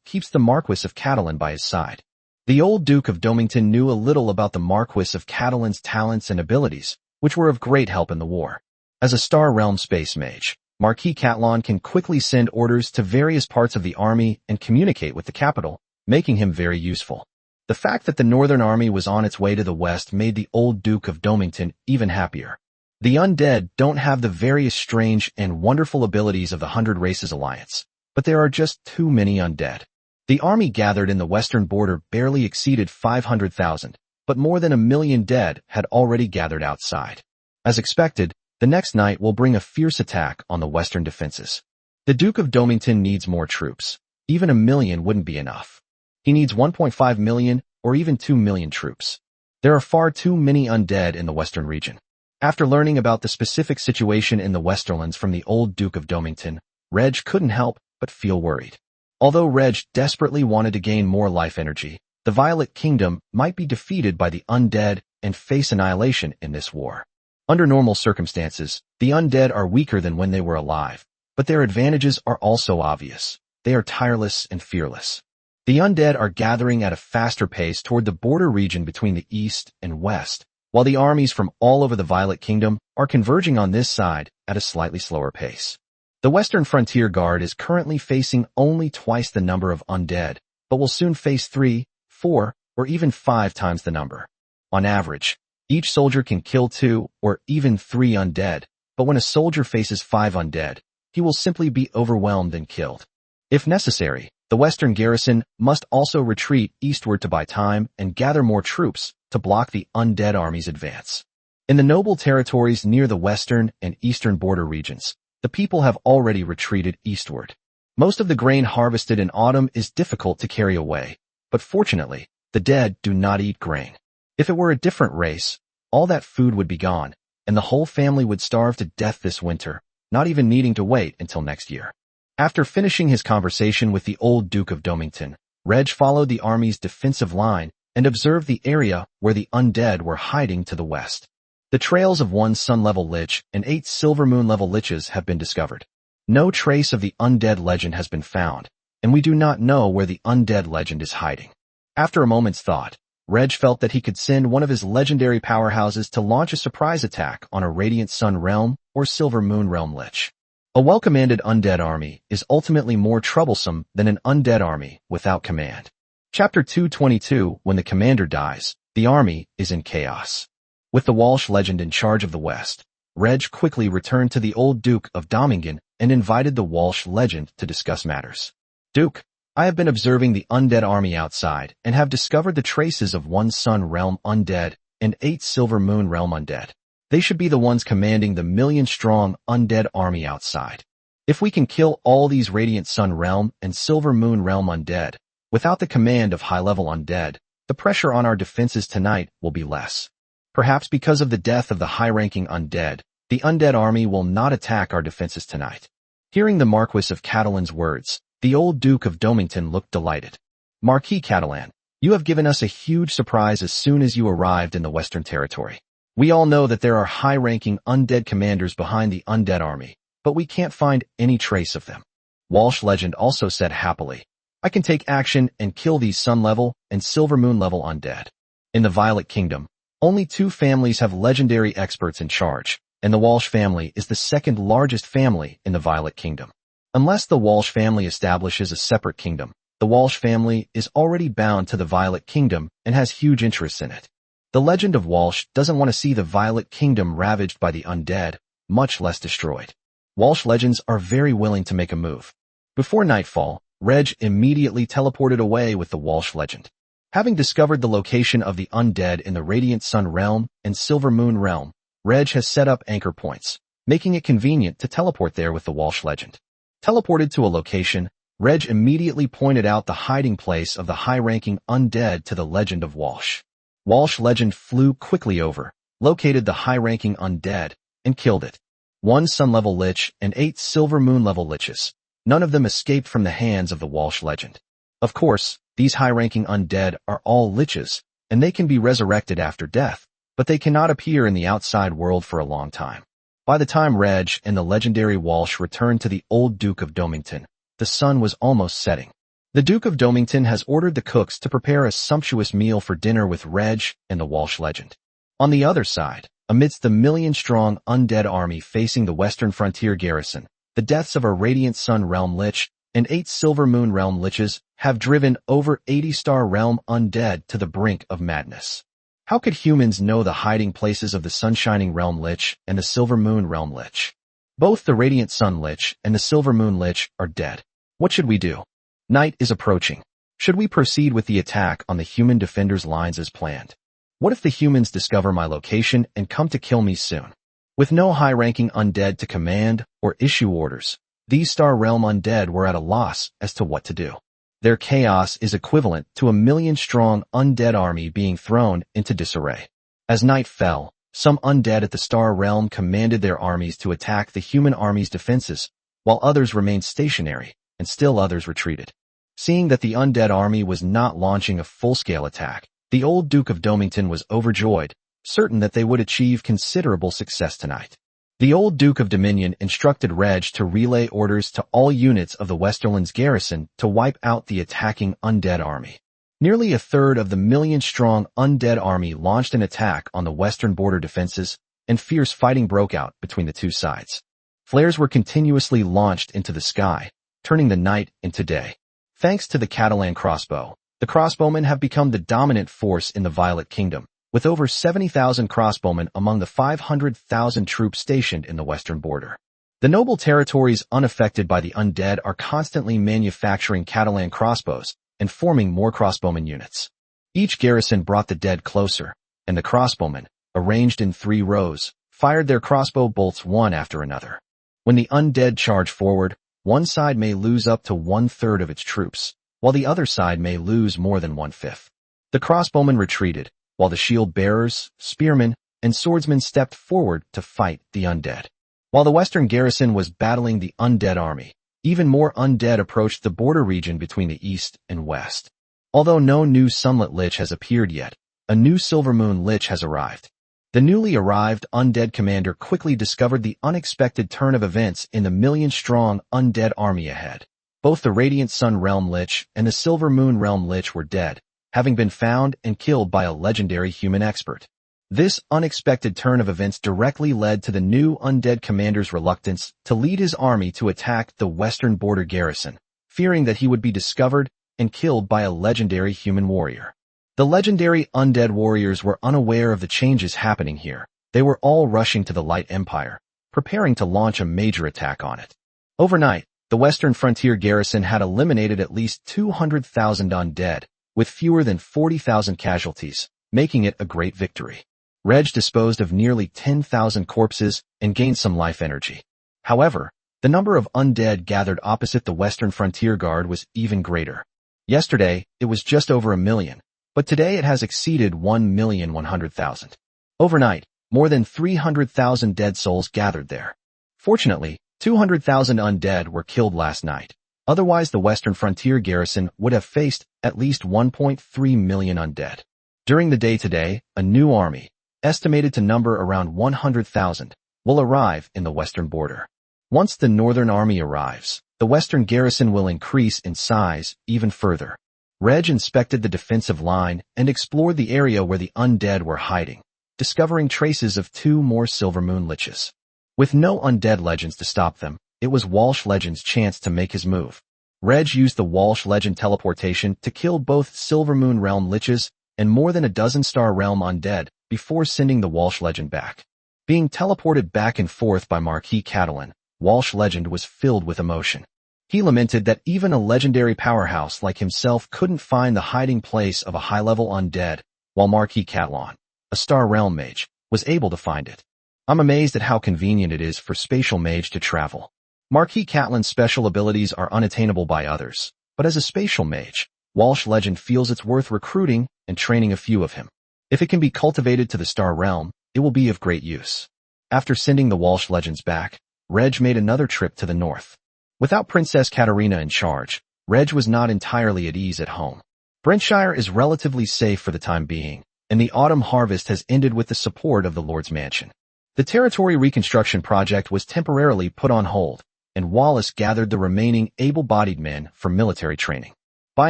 [SPEAKER 1] keeps the Marquis of Catalan by his side. The old Duke of Domington knew a little about the Marquis of Catalan's talents and abilities, which were of great help in the war. As a Star Realm space mage, Marquis Catalan can quickly send orders to various parts of the army and communicate with the capital, making him very useful. The fact that the Northern Army was on its way to the west made the old Duke of Domington even happier. The undead don't have the various strange and wonderful abilities of the 100 Races Alliance, but there are just too many undead. The army gathered in the western border barely exceeded 500,000, but more than 1,000,000 dead had already gathered outside. As expected, the next night will bring a fierce attack on the western defenses. The Duke of Domington needs more troops. Even 1,000,000 wouldn't be enough. He needs 1.5 million or even 2 million troops. There are far too many undead in the western region. After learning about the specific situation in the Westerlands from the old Duke of Domington, Reg couldn't help but feel worried. Although Reg desperately wanted to gain more life energy, the Violet Kingdom might be defeated by the undead and face annihilation in this war. Under normal circumstances, the undead are weaker than when they were alive, but their advantages are also obvious. They are tireless and fearless. The undead are gathering at a faster pace toward the border region between the east and west, while the armies from all over the Violet Kingdom are converging on this side at a slightly slower pace. The Western Frontier Guard is currently facing only twice the number of undead, but will soon face 3, 4, or even 5 times the number. On average, each soldier can kill 2 or even 3 undead, but when a soldier faces 5 undead, he will simply be overwhelmed and killed. If necessary, the Western garrison must also retreat eastward to buy time and gather more troops to block the undead army's advance. In the noble territories near the western and eastern border regions, the people have already retreated eastward. Most of the grain harvested in autumn is difficult to carry away, but fortunately, the dead do not eat grain. If it were a different race, all that food would be gone, and the whole family would starve to death this winter, not even needing to wait until next year. After finishing his conversation with the old Duke of Domington, Reg followed the army's defensive line and observed the area where the undead were hiding to the west. The trails of 1 sun-level lich and 8 silver moon-level liches have been discovered. No trace of the undead legend has been found, and we do not know where the undead legend is hiding. After a moment's thought, Reg felt that he could send one of his legendary powerhouses to launch a surprise attack on a Radiant Sun Realm or Silver Moon Realm lich. A well-commanded undead army is ultimately more troublesome than an undead army without command. Chapter 222. When the commander dies, the army is in chaos. With the Walsh legend in charge of the West, Reg quickly returned to the old Duke of Domingen and invited the Walsh legend to discuss matters. Duke, I have been observing the undead army outside and have discovered the traces of 1 Sun Realm undead and 8 Silver Moon Realm undead. They should be the ones commanding the million-strong undead army outside. If we can kill all these Radiant Sun Realm and Silver Moon Realm undead, without the command of high-level undead, the pressure on our defenses tonight will be less. Perhaps because of the death of the high-ranking undead, the undead army will not attack our defenses tonight. Hearing the Marquis of Catalan's words, the old Duke of Domington looked delighted. Marquis Catalan, you have given us a huge surprise as soon as you arrived in the Western Territory. We all know that there are high-ranking undead commanders behind the undead army, but we can't find any trace of them. Walsh legend also said happily, I can take action and kill these Sun-level and Silver Moon-level undead. In the Violet Kingdom, only 2 families have legendary experts in charge, and the Walsh family is the second largest family in the Violet Kingdom. Unless the Walsh family establishes a separate kingdom, the Walsh family is already bound to the Violet Kingdom and has huge interests in it. The legend of Walsh doesn't want to see the Violet Kingdom ravaged by the undead, much less destroyed. Walsh legends are very willing to make a move. Before nightfall, Reg immediately teleported away with the Walsh legend. Having discovered the location of the undead in the Radiant Sun Realm and Silver Moon Realm, Reg has set up anchor points, making it convenient to teleport there with the Walsh legend. Teleported to a location, Reg immediately pointed out the hiding place of the high-ranking undead to the legend of Walsh. Walsh legend flew quickly over, located the high-ranking undead, and killed it. 1 Sun-level lich and 8 Silver Moon-level liches. None of them escaped from the hands of the Walsh legend. Of course, these high-ranking undead are all liches, and they can be resurrected after death, but they cannot appear in the outside world for a long time. By the time Reg and the legendary Walsh returned to the old Duke of Domington, the sun was almost setting. The Duke of Domington has ordered the cooks to prepare a sumptuous meal for dinner with Reg and the Walsh legend. On the other side, amidst the million-strong undead army facing the western frontier garrison, the deaths of a Radiant Sun Realm lich and 8 Silver Moon Realm liches have driven over 80-star Realm undead to the brink of madness. How could humans know the hiding places of the Sunshining Realm lich and the Silver Moon Realm lich? Both the Radiant Sun lich and the Silver Moon lich are dead. What should we do? Night is approaching. Should we proceed with the attack on the human defenders' lines as planned? What if the humans discover my location and come to kill me soon? With no high-ranking undead to command or issue orders, these Star Realm undead were at a loss as to what to do. Their chaos is equivalent to a million-strong undead army being thrown into disarray. As night fell, some undead at the Star Realm commanded their armies to attack the human army's defenses, while others remained stationary, and still others retreated. Seeing that the undead army was not launching a full-scale attack, the old Duke of Domington was overjoyed, certain that they would achieve considerable success tonight. The old Duke of Dominion instructed Reg to relay orders to all units of the Westerland's garrison to wipe out the attacking undead army. Nearly a third of the million-strong undead army launched an attack on the western border defenses, and fierce fighting broke out between the two sides. Flares were continuously launched into the sky, turning the night into day. Thanks to the Catalan crossbow, the crossbowmen have become the dominant force in the Violet Kingdom, with over 70,000 crossbowmen among the 500,000 troops stationed in the western border. The noble territories unaffected by the undead are constantly manufacturing Catalan crossbows and forming more crossbowman units. Each garrison brought the dead closer, and the crossbowmen, arranged in 3 rows, fired their crossbow bolts one after another. When the undead charge forward, one side may lose up to 1/3 of its troops, while the other side may lose more than 1/5. The crossbowmen retreated, while the shield bearers, spearmen, and swordsmen stepped forward to fight the undead. While the western garrison was battling the undead army, even more undead approached the border region between the east and west. Although no new Sunlit Lich has appeared yet, a new Silver Moon Lich has arrived. The newly arrived undead commander quickly discovered the unexpected turn of events in the million-strong undead army ahead. Both the Radiant Sun Realm Lich and the Silver Moon Realm Lich were dead, having been found and killed by a legendary human expert. This unexpected turn of events directly led to the new undead commander's reluctance to lead his army to attack the western border garrison, fearing that he would be discovered and killed by a legendary human warrior. The legendary undead warriors were unaware of the changes happening here. They were all rushing to the Light Empire, preparing to launch a major attack on it. Overnight, the western frontier garrison had eliminated at least 200,000 undead, with fewer than 40,000 casualties, making it a great victory. Reg disposed of nearly 10,000 corpses and gained some life energy. However, the number of undead gathered opposite the western frontier guard was even greater. Yesterday, it was just over 1 million, but today it has exceeded 1,100,000. Overnight, more than 300,000 dead souls gathered there. Fortunately, 200,000 undead were killed last night. Otherwise, the western frontier garrison would have faced at least 1.3 million undead. During the day today, a new army, estimated to number around 100,000, will arrive in the western border. Once the northern army arrives, the western garrison will increase in size even further. Reg inspected the defensive line and explored the area where the undead were hiding, discovering traces of 2 more Silver Moon Liches. With no undead legends to stop them, it was Walsh Legend's chance to make his move. Reg used the Walsh Legend teleportation to kill both Silver Moon Realm Liches and more than a dozen Star Realm undead before sending the Walsh Legend back. Being teleported back and forth by Marquis Catalan, Walsh Legend was filled with emotion. He lamented that even a legendary powerhouse like himself couldn't find the hiding place of a high-level undead, while Marquis Catalan, a Star Realm mage, was able to find it. I'm amazed at how convenient it is for Spatial Mage to travel. Marquis Catalan's special abilities are unattainable by others, but as a Spatial Mage, Walsh Legend feels it's worth recruiting and training a few of him. If it can be cultivated to the Star Realm, it will be of great use. After sending the Walsh Legends back, Reg made another trip to the north. Without Princess Katarina in charge, Reg was not entirely at ease at home. Brentshire is relatively safe for the time being, and the autumn harvest has ended with the support of the Lord's Mansion. The territory reconstruction project was temporarily put on hold, and Wallace gathered the remaining able-bodied men for military training. By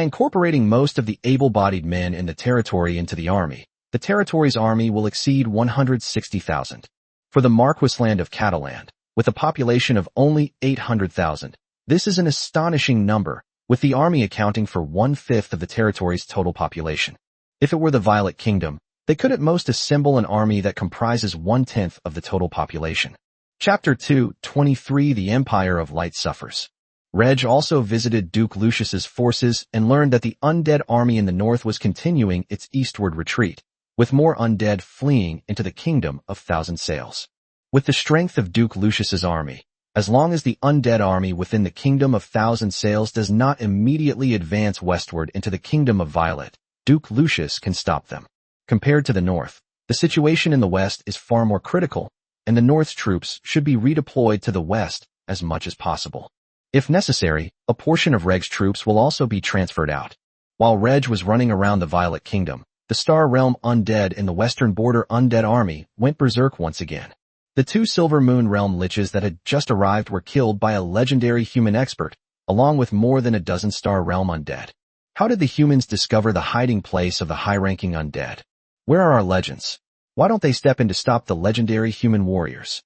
[SPEAKER 1] incorporating most of the able-bodied men in the territory into the army, the territory's army will exceed 160,000. For the Marquis land of Catalan, with a population of only 800,000, this is an astonishing number, with the army accounting for 1/5 of the territory's total population. If it were the Violet Kingdom, they could at most assemble an army that comprises 1/10 of the total population. Chapter 2:23 The Empire of Light Suffers. Reg also visited Duke Lucius's forces and learned that the undead army in the north was continuing its eastward retreat, with more undead fleeing into the Kingdom of Thousand Sails. With the strength of Duke Lucius's army, as long as the undead army within the Kingdom of Thousand Sails does not immediately advance westward into the Kingdom of Violet, Duke Lucius can stop them. Compared to the north, the situation in the west is far more critical, and the north's troops should be redeployed to the west as much as possible. If necessary, a portion of Reg's troops will also be transferred out. While Reg was running around the Violet Kingdom, the Star Realm undead in the western border undead army went berserk once again. The 2 Silver Moon Realm Liches that had just arrived were killed by a legendary human expert, along with more than a dozen Star Realm undead. How did the humans discover the hiding place of the high-ranking undead? Where are our legends? Why don't they step in to stop the legendary human warriors?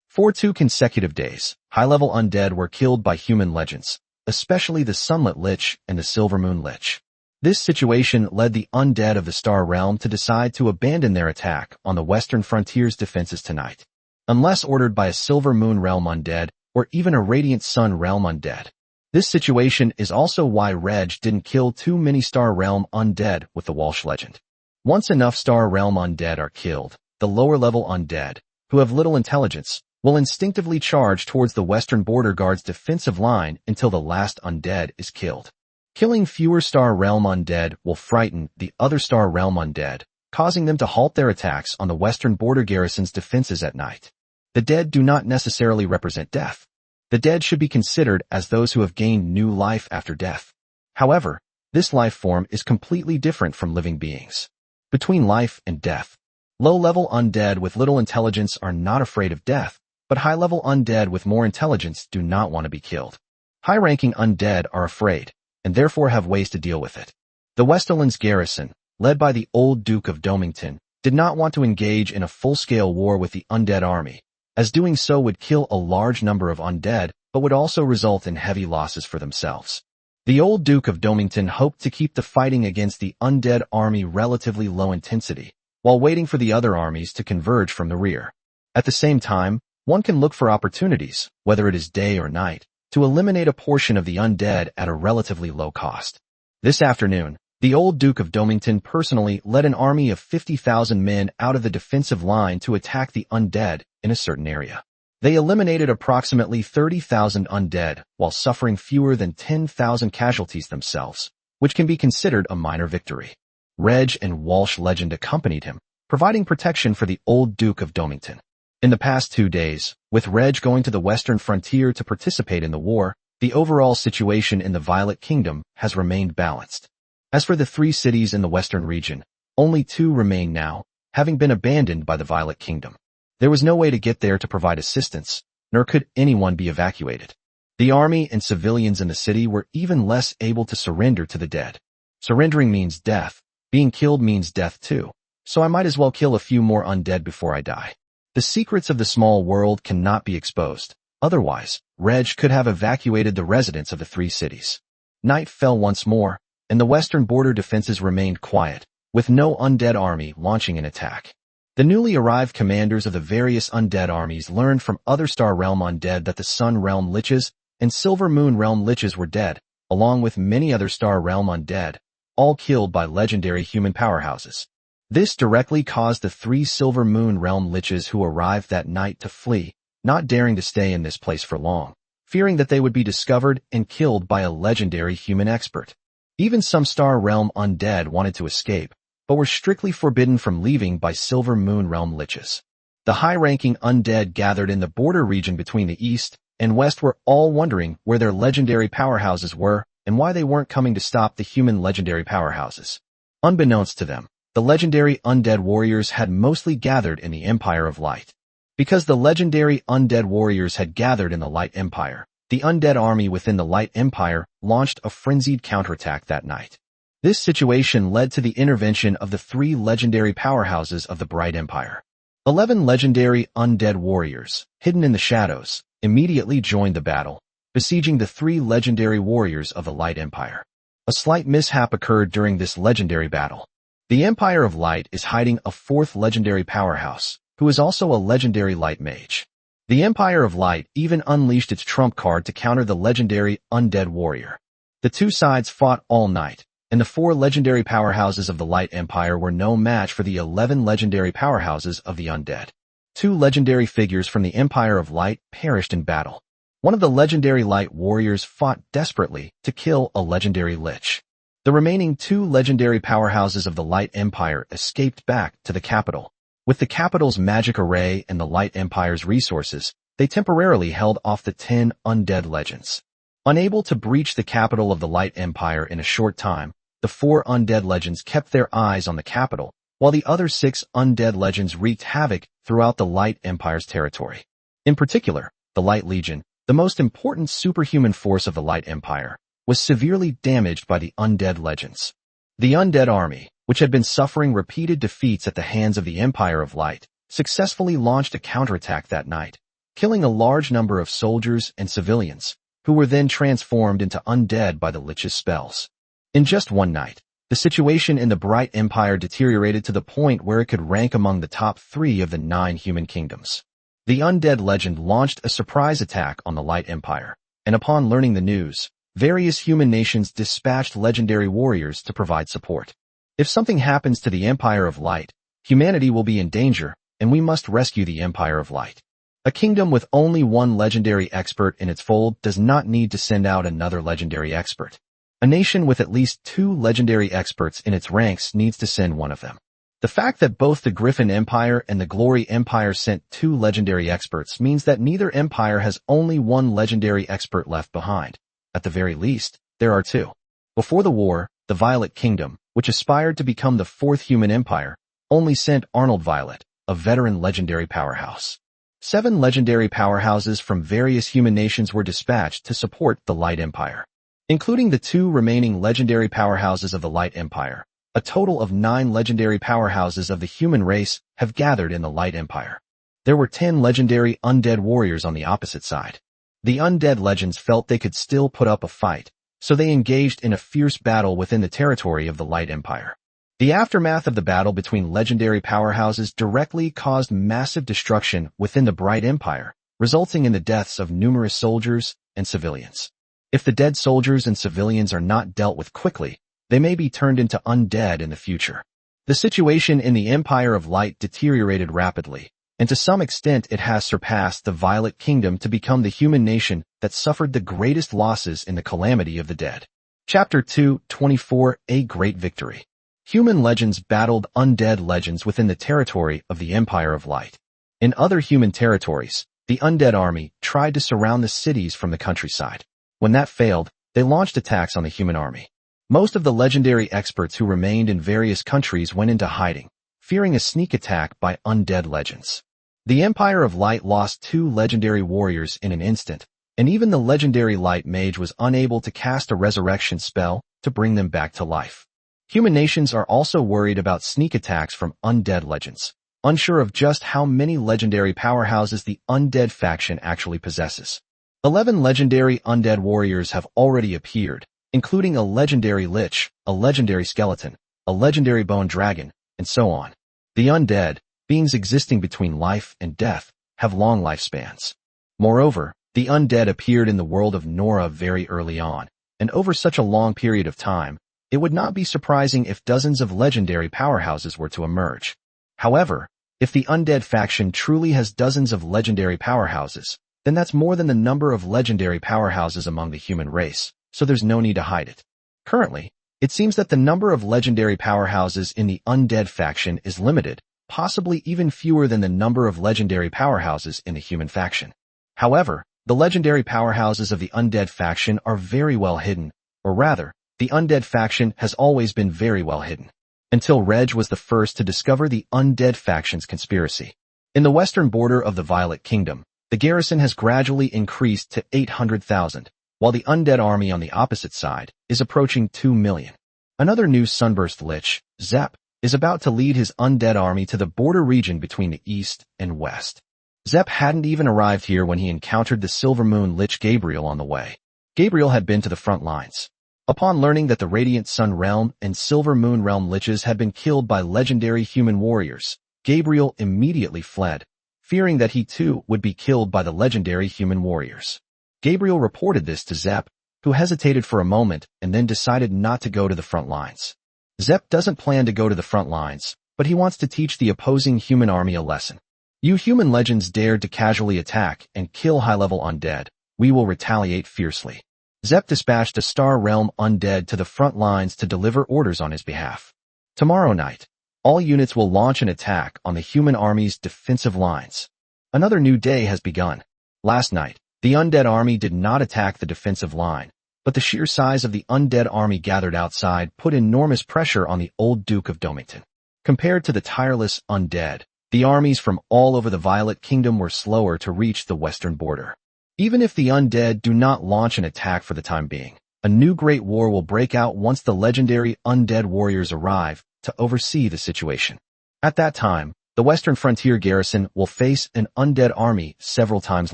[SPEAKER 1] For 2 consecutive days, high-level undead were killed by human legends, especially the Sunlit Lich and the Silver Moon Lich. This situation led the undead of the Star Realm to decide to abandon their attack on the western frontier's defenses tonight. Unless ordered by a Silver Moon Realm undead or even a Radiant Sun Realm undead. This situation is also why Reg didn't kill too many Star Realm undead with the Walsh Legend. Once enough Star Realm undead are killed, the lower-level undead, who have little intelligence, will instinctively charge towards the western border guard's defensive line until the last undead is killed. Killing fewer Star Realm undead will frighten the other Star Realm undead, causing them to halt their attacks on the western border garrison's defenses at night. The dead do not necessarily represent death. The dead should be considered as those who have gained new life after death. However, This life form is completely different from living beings. Between life and death. Low-level undead with little intelligence are not afraid of death, but high-level undead with more intelligence do not want to be killed. High-ranking undead are afraid, and therefore have ways to deal with it. The Westerland's garrison, led by the old Duke of Domington, did not want to engage in a full-scale war with the undead army, as doing so would kill a large number of undead, but would also result in heavy losses for themselves. The old Duke of Domington hoped to keep the fighting against the undead army relatively low intensity, while waiting for the other armies to converge from the rear. At the same time, one can look for opportunities, whether it is day or night, to eliminate a portion of the undead at a relatively low cost. This afternoon, the old Duke of Domington personally led an army of 50,000 men out of the defensive line to attack the undead in a certain area. They eliminated approximately 30,000 undead while suffering fewer than 10,000 casualties themselves, which can be considered a minor victory. Reg and Walsh Legend accompanied him, providing protection for the old Duke of Domington. In the past 2 days, with Reg going to the western frontier to participate in the war, the overall situation in the Violet Kingdom has remained balanced. As for the 3 cities in the western region, only 2 remain now, having been abandoned by the Violet Kingdom. There was no way to get there to provide assistance, nor could anyone be evacuated. The army and civilians in the city were even less able to surrender to the dead. Surrendering means death. Being killed means death too, so I might as well kill a few more undead before I die. The secrets of the small world cannot be exposed. Otherwise, Reg could have evacuated the residents of the 3 cities. Night fell once more, and the western border defenses remained quiet, with no undead army launching an attack. The newly arrived commanders of the various undead armies learned from other Star Realm undead that the Sun Realm Liches and Silver Moon Realm Liches were dead, along with many other Star Realm undead, all killed by legendary human powerhouses. This directly caused the 3 Silver Moon Realm Liches who arrived that night to flee, not daring to stay in this place for long, fearing that they would be discovered and killed by a legendary human expert. Even some Star Realm undead wanted to escape, but were strictly forbidden from leaving by Silver Moon Realm Liches. The high-ranking undead gathered in the border region between the east and west were all wondering where their legendary powerhouses were and why they weren't coming to stop the human legendary powerhouses. Unbeknownst to them, the legendary undead warriors had mostly gathered in the Empire of Light. Because the legendary undead warriors had gathered in the Light Empire, the undead army within the Light Empire launched a frenzied counterattack that night. This situation led to the intervention of the 3 legendary powerhouses of the Bright Empire. 11 legendary undead warriors, hidden in the shadows, immediately joined the battle, besieging the 3 legendary warriors of the Light Empire. A slight mishap occurred during this legendary battle. The Empire of Light is hiding a 4th legendary powerhouse, who is also a legendary light mage. The Empire of Light even unleashed its trump card to counter the legendary undead warrior. The 2 sides fought all night, and the 4 legendary powerhouses of the Light Empire were no match for the 11 legendary powerhouses of the undead. 2 legendary figures from the Empire of Light perished in battle. One of the legendary light warriors fought desperately to kill a legendary lich. The remaining 2 legendary powerhouses of the Light Empire escaped back to the capital. With the capital's magic array and the Light Empire's resources, they temporarily held off the 10 undead legends. Unable to breach the capital of the Light Empire in a short time, the 4 undead legends kept their eyes on the capital, while the other 6 undead legends wreaked havoc throughout the Light Empire's territory. In particular, the Light Legion, the most important superhuman force of the Light Empire, was severely damaged by the undead legends. The undead army, which had been suffering repeated defeats at the hands of the Empire of Light, successfully launched a counterattack that night, killing a large number of soldiers and civilians, who were then transformed into undead by the Lich's spells. In just one night, the situation in the Bright Empire deteriorated to the point where it could rank among the top 3 of the 9 human kingdoms. The undead legend launched a surprise attack on the Light Empire, and upon learning the news, various human nations dispatched legendary warriors to provide support. If something happens to the Empire of Light, humanity will be in danger, and we must rescue the Empire of Light. A kingdom with only 1 legendary expert in its fold does not need to send out another legendary expert. A nation with at least 2 legendary experts in its ranks needs to send one of them. The fact that both the Griffin Empire and the Glory Empire sent 2 legendary experts means that neither empire has only 1 legendary expert left behind. At the very least, there are 2. Before the war, the Violet Kingdom, which aspired to become the fourth human empire, only sent Arnold Violet, a veteran legendary powerhouse. 7 legendary powerhouses from various human nations were dispatched to support the Light Empire. Including the 2 remaining legendary powerhouses of the Light Empire, a total of 9 legendary powerhouses of the human race have gathered in the Light Empire. There were 10 legendary undead warriors on the opposite side. The undead legends felt they could still put up a fight, so they engaged in a fierce battle within the territory of the Light Empire. The aftermath of the battle between legendary powerhouses directly caused massive destruction within the Bright Empire, resulting in the deaths of numerous soldiers and civilians. If the dead soldiers and civilians are not dealt with quickly, they may be turned into undead in the future. The situation in the Empire of Light deteriorated rapidly, and to some extent it has surpassed the Violet Kingdom to become the human nation that suffered the greatest losses in the calamity of the dead. Chapter 2:24 A Great Victory. Human legends battled undead legends within the territory of the Empire of Light. In other human territories, the undead army tried to surround the cities from the countryside. When that failed, they launched attacks on the human army. Most of the legendary experts who remained in various countries went into hiding, fearing a sneak attack by undead legends. The Empire of Light lost 2 legendary warriors in an instant, and even the legendary Light Mage was unable to cast a resurrection spell to bring them back to life. Human nations are also worried about sneak attacks from undead legends, unsure of just how many legendary powerhouses the undead faction actually possesses. 11 legendary undead warriors have already appeared, including a legendary lich, a legendary skeleton, a legendary bone dragon, and so on. The undead, beings existing between life and death, have long lifespans. Moreover, the undead appeared in the world of Nora very early on, and over such a long period of time, it would not be surprising if dozens of legendary powerhouses were to emerge. However, if the undead faction truly has dozens of legendary powerhouses, then that's more than the number of legendary powerhouses among the human race, so there's no need to hide it. Currently, it seems that the number of legendary powerhouses in the undead faction is limited, possibly even fewer than the number of legendary powerhouses in the human faction. However, the legendary powerhouses of the undead faction are very well hidden, or rather, the undead faction has always been very well hidden. Until Reg was the first to discover the undead faction's conspiracy. In the western border of the Violet Kingdom, the garrison has gradually increased to 800,000, while the undead army on the opposite side is approaching 2 million. Another new Sunburst Lich, Zep, is about to lead his undead army to the border region between the east and west. Zep hadn't even arrived here when he encountered the Silver Moon Lich Gabriel on the way. Gabriel had been to the front lines. Upon learning that the Radiant Sun Realm and Silver Moon Realm Liches had been killed by legendary human warriors, Gabriel immediately fled, fearing that he too would be killed by the legendary human warriors. Gabriel reported this to Zep, who hesitated for a moment and then decided not to go to the front lines. Zep doesn't plan to go to the front lines, but he wants to teach the opposing human army a lesson. You human legends dared to casually attack and kill high-level undead. We will retaliate fiercely. Zep dispatched a Star Realm undead to the front lines to deliver orders on his behalf. Tomorrow night, all units will launch an attack on the human army's defensive lines. Another new day has begun. Last night, the undead army did not attack the defensive line, but the sheer size of the undead army gathered outside put enormous pressure on the old Duke of Domington. Compared to the tireless undead, the armies from all over the Violet Kingdom were slower to reach the western border. Even if the undead do not launch an attack for the time being, a new great war will break out once the legendary undead warriors arrive to oversee the situation. At that time, the western frontier garrison will face an undead army several times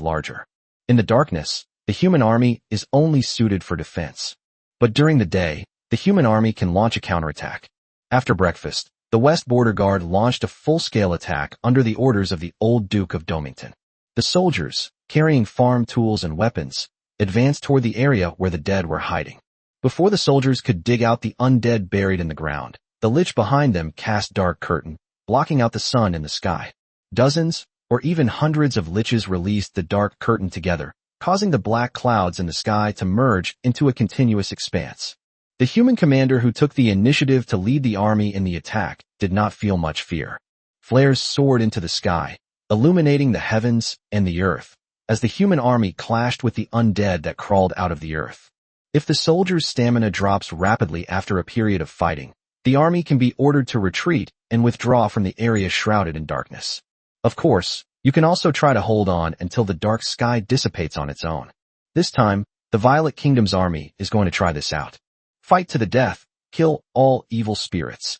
[SPEAKER 1] larger. In the darkness, the human army is only suited for defense. But during the day, the human army can launch a counterattack. After breakfast, the West Border Guard launched a full-scale attack under the orders of the old Duke of Domington. The soldiers, carrying farm tools and weapons, advanced toward the area where the dead were hiding. Before the soldiers could dig out the undead buried in the ground, the lich behind them cast dark curtain, blocking out the sun in the sky. Dozens, or even hundreds of liches released the dark curtain together, causing the black clouds in the sky to merge into a continuous expanse. The human commander who took the initiative to lead the army in the attack did not feel much fear. Flares soared into the sky, illuminating the heavens and the earth, as the human army clashed with the undead that crawled out of the earth. If the soldier's stamina drops rapidly after a period of fighting, the army can be ordered to retreat and withdraw from the area shrouded in darkness. Of course, you can also try to hold on until the dark sky dissipates on its own. This time, the Violet Kingdom's army is going to try this out. Fight to the death, kill all evil spirits.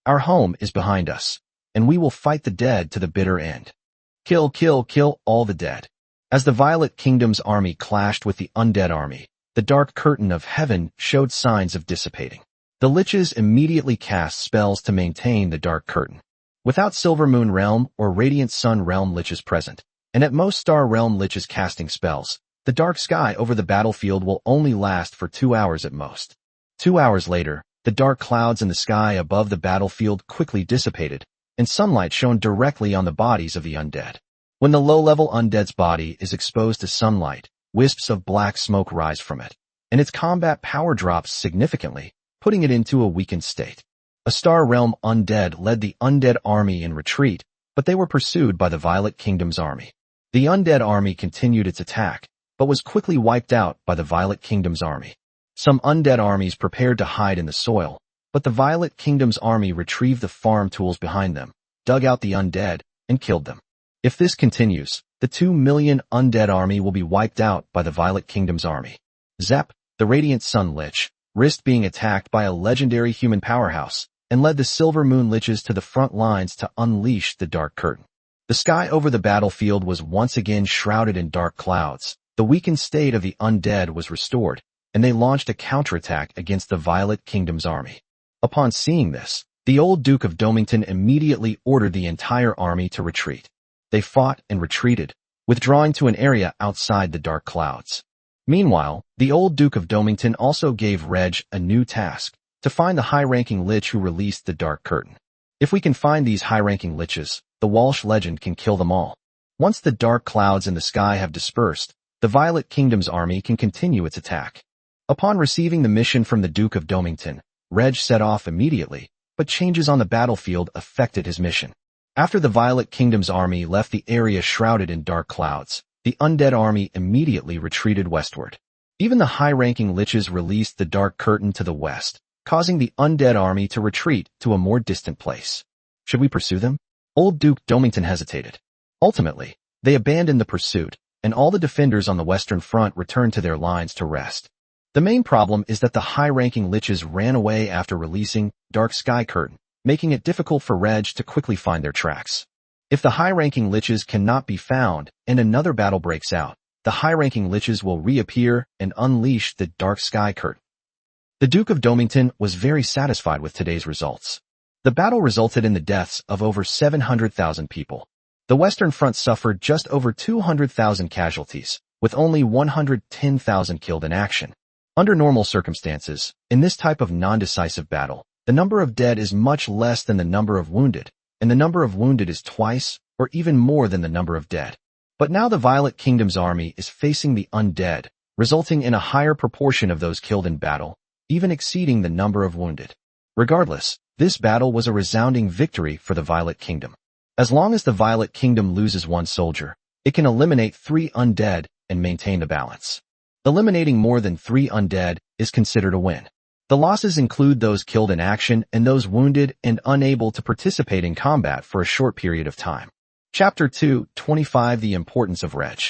[SPEAKER 1] Our home is behind us, and we will fight the dead to the bitter end. Kill, kill, kill all the dead. As the Violet Kingdom's army clashed with the undead army, the dark curtain of heaven showed signs of dissipating. The liches immediately cast spells to maintain the dark curtain. Without Silver Moon Realm or Radiant Sun Realm liches present, and at most Star Realm liches casting spells, the dark sky over the battlefield will only last for 2 hours at most. 2 hours later, the dark clouds in the sky above the battlefield quickly dissipated, and sunlight shone directly on the bodies of the undead. When the low-level undead's body is exposed to sunlight, wisps of black smoke rise from it, and its combat power drops significantly, putting it into a weakened state. A Star Realm undead led the undead army in retreat, but they were pursued by the Violet Kingdom's army. The undead army continued its attack, but was quickly wiped out by the Violet Kingdom's army. Some undead armies prepared to hide in the soil, but the Violet Kingdom's army retrieved the farm tools behind them, dug out the undead, and killed them. If this continues, the 2 million undead army will be wiped out by the Violet Kingdom's army. Zep, the Radiant Sun Lich, risked being attacked by a legendary human powerhouse, and led the Silver Moon Liches to the front lines to unleash the Dark Curtain. The sky over the battlefield was once again shrouded in dark clouds. The weakened state of the undead was restored, and they launched a counterattack against the Violet Kingdom's army. Upon seeing this, the old Duke of Domington immediately ordered the entire army to retreat. They fought and retreated, withdrawing to an area outside the dark clouds. Meanwhile, the old Duke of Domington also gave Reg a new task, to find the high-ranking lich who released the Dark Curtain. If we can find these high-ranking liches, the Walsh legend can kill them all. Once the dark clouds in the sky have dispersed, the Violet Kingdom's army can continue its attack. Upon receiving the mission from the Duke of Domington, Reg set off immediately, but changes on the battlefield affected his mission. After the Violet Kingdom's army left the area shrouded in dark clouds, the undead army immediately retreated westward. Even the high-ranking liches released the Dark Curtain to the west, causing the undead army to retreat to a more distant place. Should we pursue them? Old Duke Domington hesitated. Ultimately, they abandoned the pursuit, and all the defenders on the western front returned to their lines to rest. The main problem is that the high-ranking liches ran away after releasing Dark Sky Curtain, making it difficult for Reg to quickly find their tracks. If the high-ranking liches cannot be found and another battle breaks out, the high-ranking liches will reappear and unleash the Dark Sky Curtain. The Duke of Domington was very satisfied with today's results. The battle resulted in the deaths of over 700,000 people. The Western Front suffered just over 200,000 casualties, with only 110,000 killed in action. Under normal circumstances, in this type of non-decisive battle, the number of dead is much less than the number of wounded, and the number of wounded is twice or even more than the number of dead. But now the Violet Kingdom's army is facing the undead, resulting in a higher proportion of those killed in battle, even exceeding the number of wounded. Regardless, this battle was a resounding victory for the Violet Kingdom. As long as the Violet Kingdom loses one soldier, it can eliminate 3 undead and maintain the balance. Eliminating more than 3 undead is considered a win. The losses include those killed in action and those wounded and unable to participate in combat for a short period of time. Chapter 2:25 The Importance of Reg.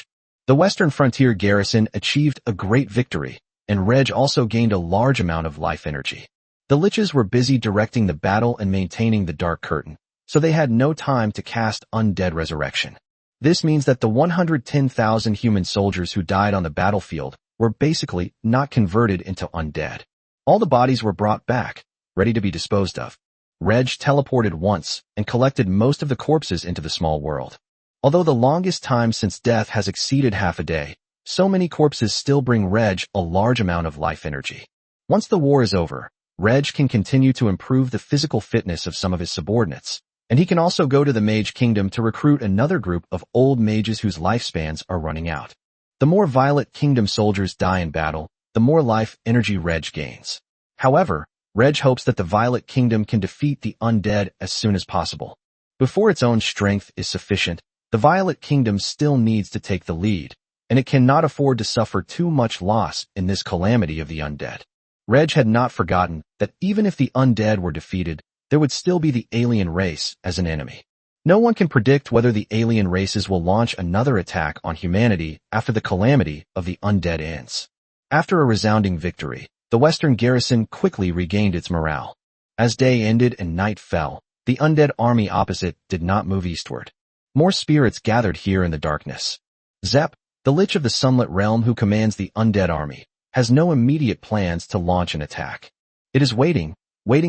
[SPEAKER 1] The Western Frontier garrison achieved a great victory, and Reg also gained a large amount of life energy. The liches were busy directing the battle and maintaining the Dark Curtain, so they had no time to cast Undead Resurrection. This means that the 110,000 human soldiers who died on the battlefield were basically not converted into undead. All the bodies were brought back, ready to be disposed of. Reg teleported once and collected most of the corpses into the small world. Although the longest time since death has exceeded half a day, so many corpses still bring Reg a large amount of life energy. Once the war is over, Reg can continue to improve the physical fitness of some of his subordinates, and he can also go to the Mage Kingdom to recruit another group of old mages whose lifespans are running out. The more Violet Kingdom soldiers die in battle, the more life energy Reg gains. However, Reg hopes that the Violet Kingdom can defeat the undead as soon as possible. Before its own strength is sufficient, the Violet Kingdom still needs to take the lead, and it cannot afford to suffer too much loss in this calamity of the undead. Reg had not forgotten that even if the undead were defeated, there would still be the alien race as an enemy. No one can predict whether the alien races will launch another attack on humanity after the calamity of the undead ends. After a resounding victory, the Western garrison quickly regained its morale. As day ended and night fell, the undead army opposite did not move eastward. More spirits gathered here in the darkness. Zep, the Lich of the Sunlit Realm who commands the undead army, has no immediate plans to launch an attack. It is waiting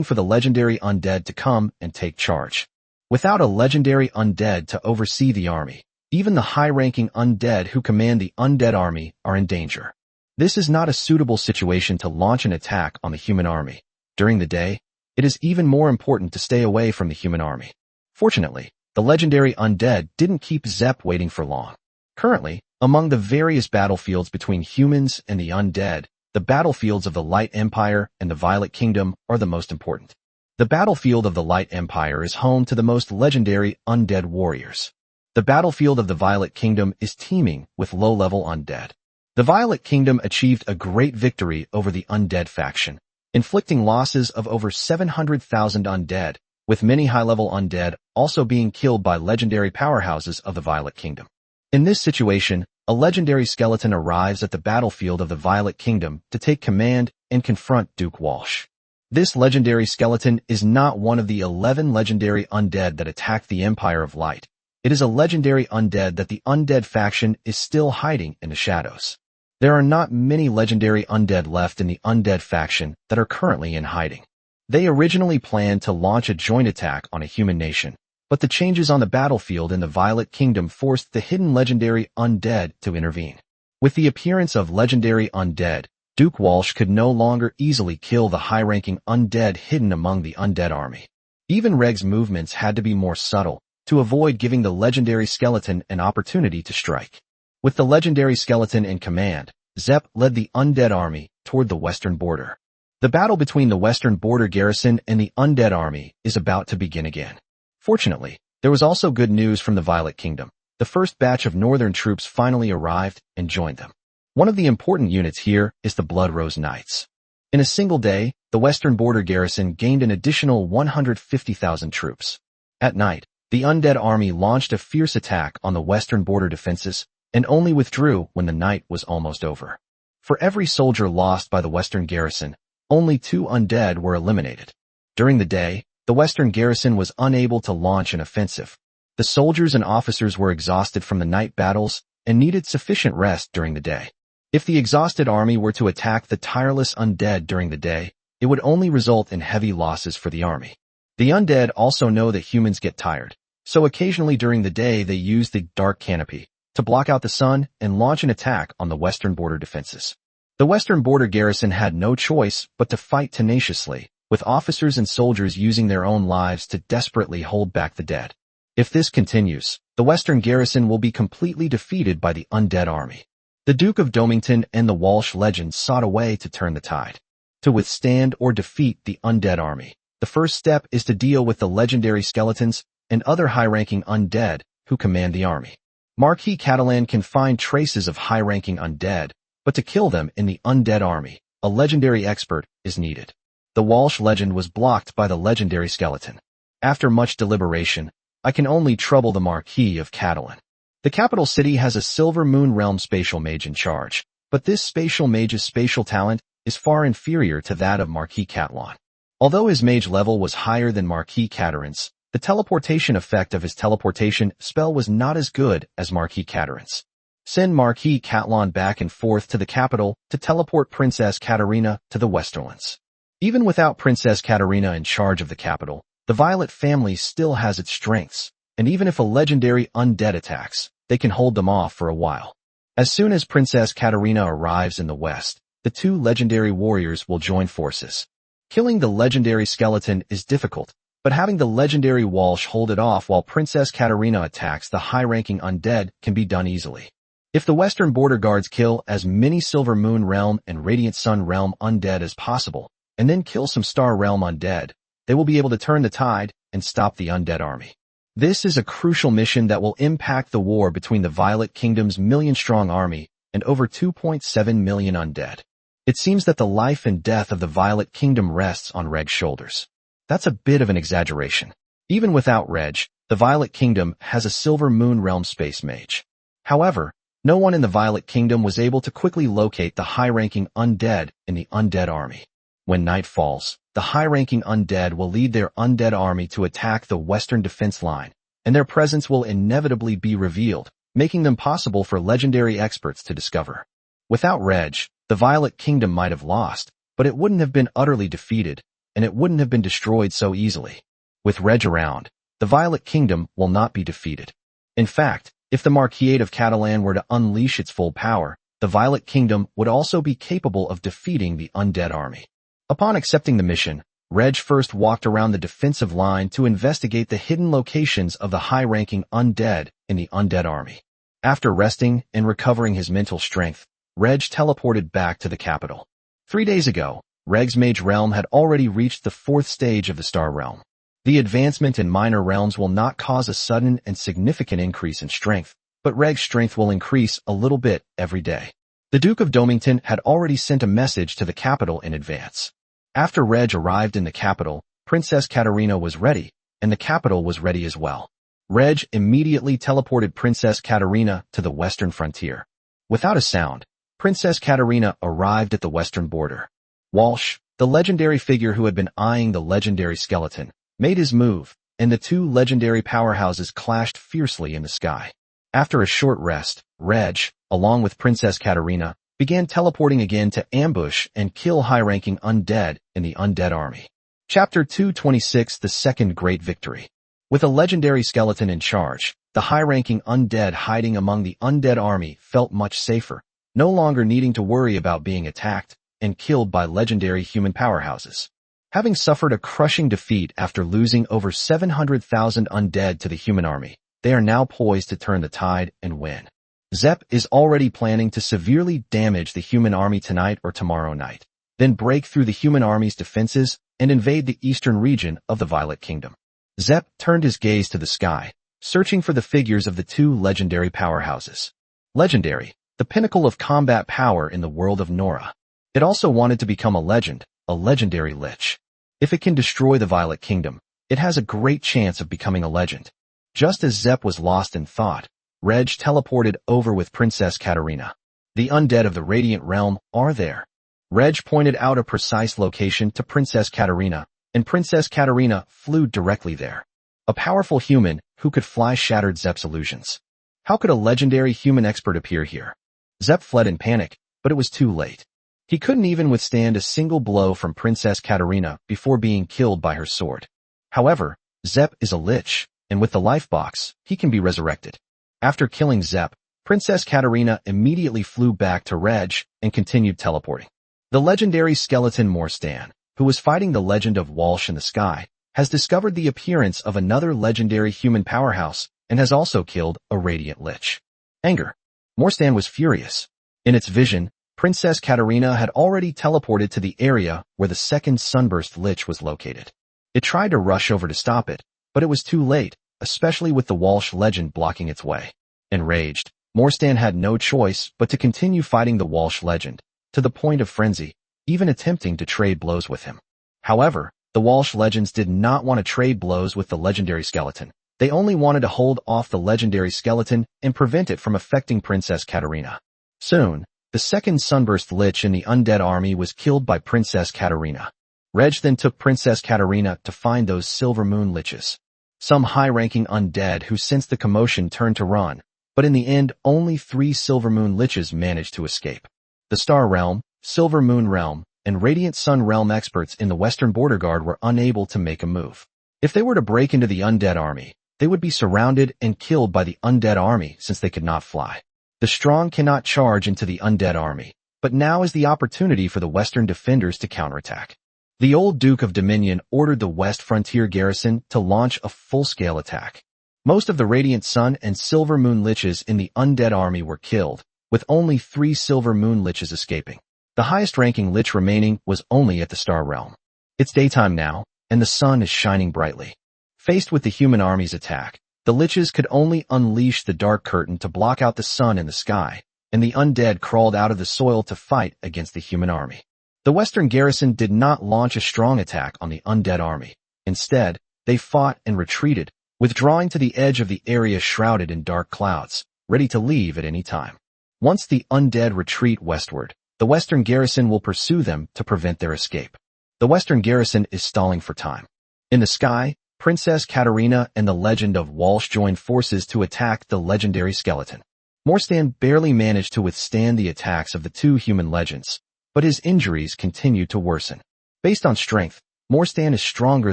[SPEAKER 1] for the legendary undead to come and take charge. Without a legendary undead to oversee the army, even the high-ranking undead who command the undead army are in danger. This is not a suitable situation to launch an attack on the human army. During the day, it is even more important to stay away from the human army. Fortunately, the legendary undead didn't keep Zep waiting for long. Currently, among the various battlefields between humans and the undead, the battlefields of the Light Empire and the Violet Kingdom are the most important. The battlefield of the Light Empire is home to the most legendary undead warriors. The battlefield of the Violet Kingdom is teeming with low-level undead. The Violet Kingdom achieved a great victory over the undead faction, inflicting losses of over 700,000 undead, with many high-level undead also being killed by legendary powerhouses of the Violet Kingdom. In this situation, a legendary skeleton arrives at the battlefield of the Violet Kingdom to take command and confront Duke Walsh. This legendary skeleton is not one of the 11 legendary undead that attacked the Empire of Light. It is a legendary undead that the undead faction is still hiding in the shadows. There are not many legendary undead left in the undead faction that are currently in hiding. They originally planned to launch a joint attack on a human nation, but the changes on the battlefield in the Violet Kingdom forced the hidden legendary undead to intervene. With the appearance of legendary undead, Duke Walsh could no longer easily kill the high-ranking undead hidden among the undead army. Even Reg's movements had to be more subtle to avoid giving the legendary skeleton an opportunity to strike. With the legendary skeleton in command, Zep led the undead army toward the western border. The battle between the western border garrison and the undead army is about to begin again. Fortunately, there was also good news from the Violet Kingdom. The first batch of northern troops finally arrived and joined them. One of the important units here is the Blood Rose Knights. In a single day, the western border garrison gained an additional 150,000 troops. At night, the undead army launched a fierce attack on the western border defenses and only withdrew when the night was almost over. For every soldier lost by the western garrison, only 2 undead were eliminated. During the day, the western garrison was unable to launch an offensive. The soldiers and officers were exhausted from the night battles and needed sufficient rest during the day. If the exhausted army were to attack the tireless undead during the day, it would only result in heavy losses for the army. The undead also know that humans get tired, so occasionally during the day they use the dark canopy to block out the sun and launch an attack on the western border defenses. The western border garrison had no choice but to fight tenaciously, with officers and soldiers using their own lives to desperately hold back the dead. If this continues, the western garrison will be completely defeated by the undead army. The Duke of Domington and the Walsh legends sought a way to turn the tide. To withstand or defeat the undead army, the first step is to deal with the legendary skeletons and other high-ranking undead who command the army. Marquis Catalan can find traces of high-ranking undead, but to kill them in the undead army, a legendary expert is needed. The Walsh legend was blocked by the legendary skeleton. After much deliberation, I can only trouble the Marquis of Catalan. The capital city has a Silver Moon Realm spatial mage in charge, but this spatial mage's spatial talent is far inferior to that of Marquis Catalan. Although his mage level was higher than Marquis Catalan's, the teleportation effect of his teleportation spell was not as good as Marquis Catalan's. Send Marquis Catalan back and forth to the capital to teleport Princess Katarina to the Westerlands. Even without Princess Katarina in charge of the capital, the Violet family still has its strengths, and even if a legendary undead attacks, they can hold them off for a while. As soon as Princess Katarina arrives in the west, the 2 legendary warriors will join forces. Killing the legendary skeleton is difficult, but having the legendary Walsh hold it off while Princess Katarina attacks the high-ranking undead can be done easily. If the Western Border Guards kill as many Silver Moon Realm and Radiant Sun Realm undead as possible, and then kill some Star Realm undead, they will be able to turn the tide and stop the undead army. This is a crucial mission that will impact the war between the Violet Kingdom's million-strong army and over 2.7 million undead. It seems that the life and death of the Violet Kingdom rests on Reg's shoulders. That's a bit of an exaggeration. Even without Reg, the Violet Kingdom has a Silver Moon Realm space mage. However, no one in the Violet Kingdom was able to quickly locate the high-ranking undead in the undead army. When night falls, the high-ranking undead will lead their undead army to attack the western defense line, and their presence will inevitably be revealed, making them possible for legendary experts to discover. Without Reg, the Violet Kingdom might have lost, but it wouldn't have been utterly defeated, and it wouldn't have been destroyed so easily. With Reg around, the Violet Kingdom will not be defeated. In fact, if the Marquise of Catalan were to unleash its full power, the Violet Kingdom would also be capable of defeating the undead army. Upon accepting the mission, Reg first walked around the defensive line to investigate the hidden locations of the high-ranking undead in the undead army. After resting and recovering his mental strength, Reg teleported back to the capital. 3 days ago, Reg's mage realm had already reached the 4th stage of the star realm. The advancement in minor realms will not cause a sudden and significant increase in strength, but Reg's strength will increase a little bit every day. The Duke of Domington had already sent a message to the capital in advance. After Reg arrived in the capital, Princess Katarina was ready, and the capital was ready as well. Reg immediately teleported Princess Katarina to the western frontier. Without a sound, Princess Katarina arrived at the western border. Walsh, the legendary figure who had been eyeing the legendary skeleton, made his move, and the two legendary powerhouses clashed fiercely in the sky. After a short rest, Reg, along with Princess Katarina, began teleporting again to ambush and kill high-ranking undead in the undead army. Chapter 226: The Second Great Victory. With a legendary skeleton in charge, the high-ranking undead hiding among the undead army felt much safer, no longer needing to worry about being attacked and killed by legendary human powerhouses. Having suffered a crushing defeat after losing over 700,000 undead to the human army, they are now poised to turn the tide and win. Zepp is already planning to severely damage the human army tonight or tomorrow night, then break through the human army's defenses and invade the eastern region of the Violet Kingdom. Zepp turned his gaze to the sky, searching for the figures of the two legendary powerhouses. Legendary, the pinnacle of combat power in the world of Nora. It also wanted to become a legendary lich. If it can destroy the Violet Kingdom, it has a great chance of becoming a legend. Just as Zepp was lost in thought, Reg teleported over with Princess Katarina. The undead of the Radiant Realm are there. Reg pointed out a precise location to Princess Katarina, and Princess Katarina flew directly there. A powerful human who could fly shattered Zepp's illusions. How could a legendary human expert appear here? Zepp fled in panic, but it was too late. He couldn't even withstand a single blow from Princess Katarina before being killed by her sword. However, Zepp is a lich, and with the life box, he can be resurrected. After killing Zepp, Princess Katarina immediately flew back to Reg and continued teleporting. The legendary skeleton Morstan, who was fighting the legend of Walsh in the sky, has discovered the appearance of another legendary human powerhouse and has also killed a radiant lich. Anger. Morstan was furious. In its vision, Princess Katarina had already teleported to the area where the second Sunburst Lich was located. It tried to rush over to stop it, but it was too late, especially with the Walsh legend blocking its way. Enraged, Morstan had no choice but to continue fighting the Walsh legend, to the point of frenzy, even attempting to trade blows with him. However, the Walsh legends did not want to trade blows with the legendary skeleton. They only wanted to hold off the legendary skeleton and prevent it from affecting Princess Katarina. Soon, the second Sunburst Lich in the undead army was killed by Princess Katarina. Reg then took Princess Katarina to find those Silver Moon Liches. Some high-ranking undead who sensed the commotion turned to run, but in the end only 3 Silver Moon Liches managed to escape. The Star Realm, Silver Moon Realm, and Radiant Sun Realm experts in the Western Border Guard were unable to make a move. If they were to break into the undead army, they would be surrounded and killed by the undead army since they could not fly. The strong cannot charge into the undead army, but now is the opportunity for the Western defenders to counterattack. The old Duke of Dominion ordered the West Frontier garrison to launch a full-scale attack. Most of the Radiant Sun and Silver Moon Liches in the undead army were killed, with only 3 Silver Moon Liches escaping. The highest-ranking Lich remaining was only at the Star Realm. It's daytime now, and the sun is shining brightly. Faced with the human army's attack, The liches could only unleash the dark curtain to block out the sun in the sky, and the undead crawled out of the soil to fight against the human army. The Western garrison did not launch a strong attack on the undead army. Instead, they fought and retreated, withdrawing to the edge of the area shrouded in dark clouds, ready to leave at any time. Once the undead retreat westward, the Western garrison will pursue them to prevent their escape. The Western garrison is stalling for time. In the sky, Princess Katarina and the Legend of Walsh joined forces to attack the legendary skeleton. Morstan barely managed to withstand the attacks of the two human legends, but his injuries continued to worsen. Based on strength, Morstan is stronger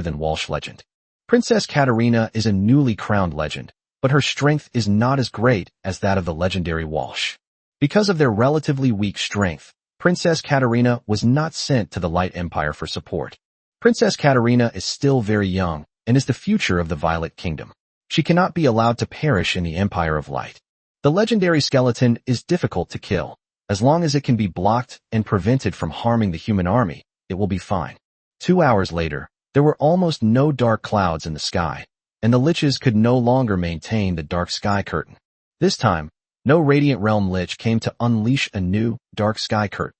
[SPEAKER 1] than Walsh legend. Princess Katarina is a newly crowned legend, but her strength is not as great as that of the legendary Walsh. Because of their relatively weak strength, Princess Katarina was not sent to the Light Empire for support. Princess Katarina is still very young and is the future of the Violet Kingdom. She cannot be allowed to perish in the Empire of Light. The legendary skeleton is difficult to kill. As long as it can be blocked and prevented from harming the human army, it will be fine. 2 hours later, there were almost no dark clouds in the sky, and the liches could no longer maintain the dark sky curtain. This time, no Radiant Realm lich came to unleash a new, dark sky curtain.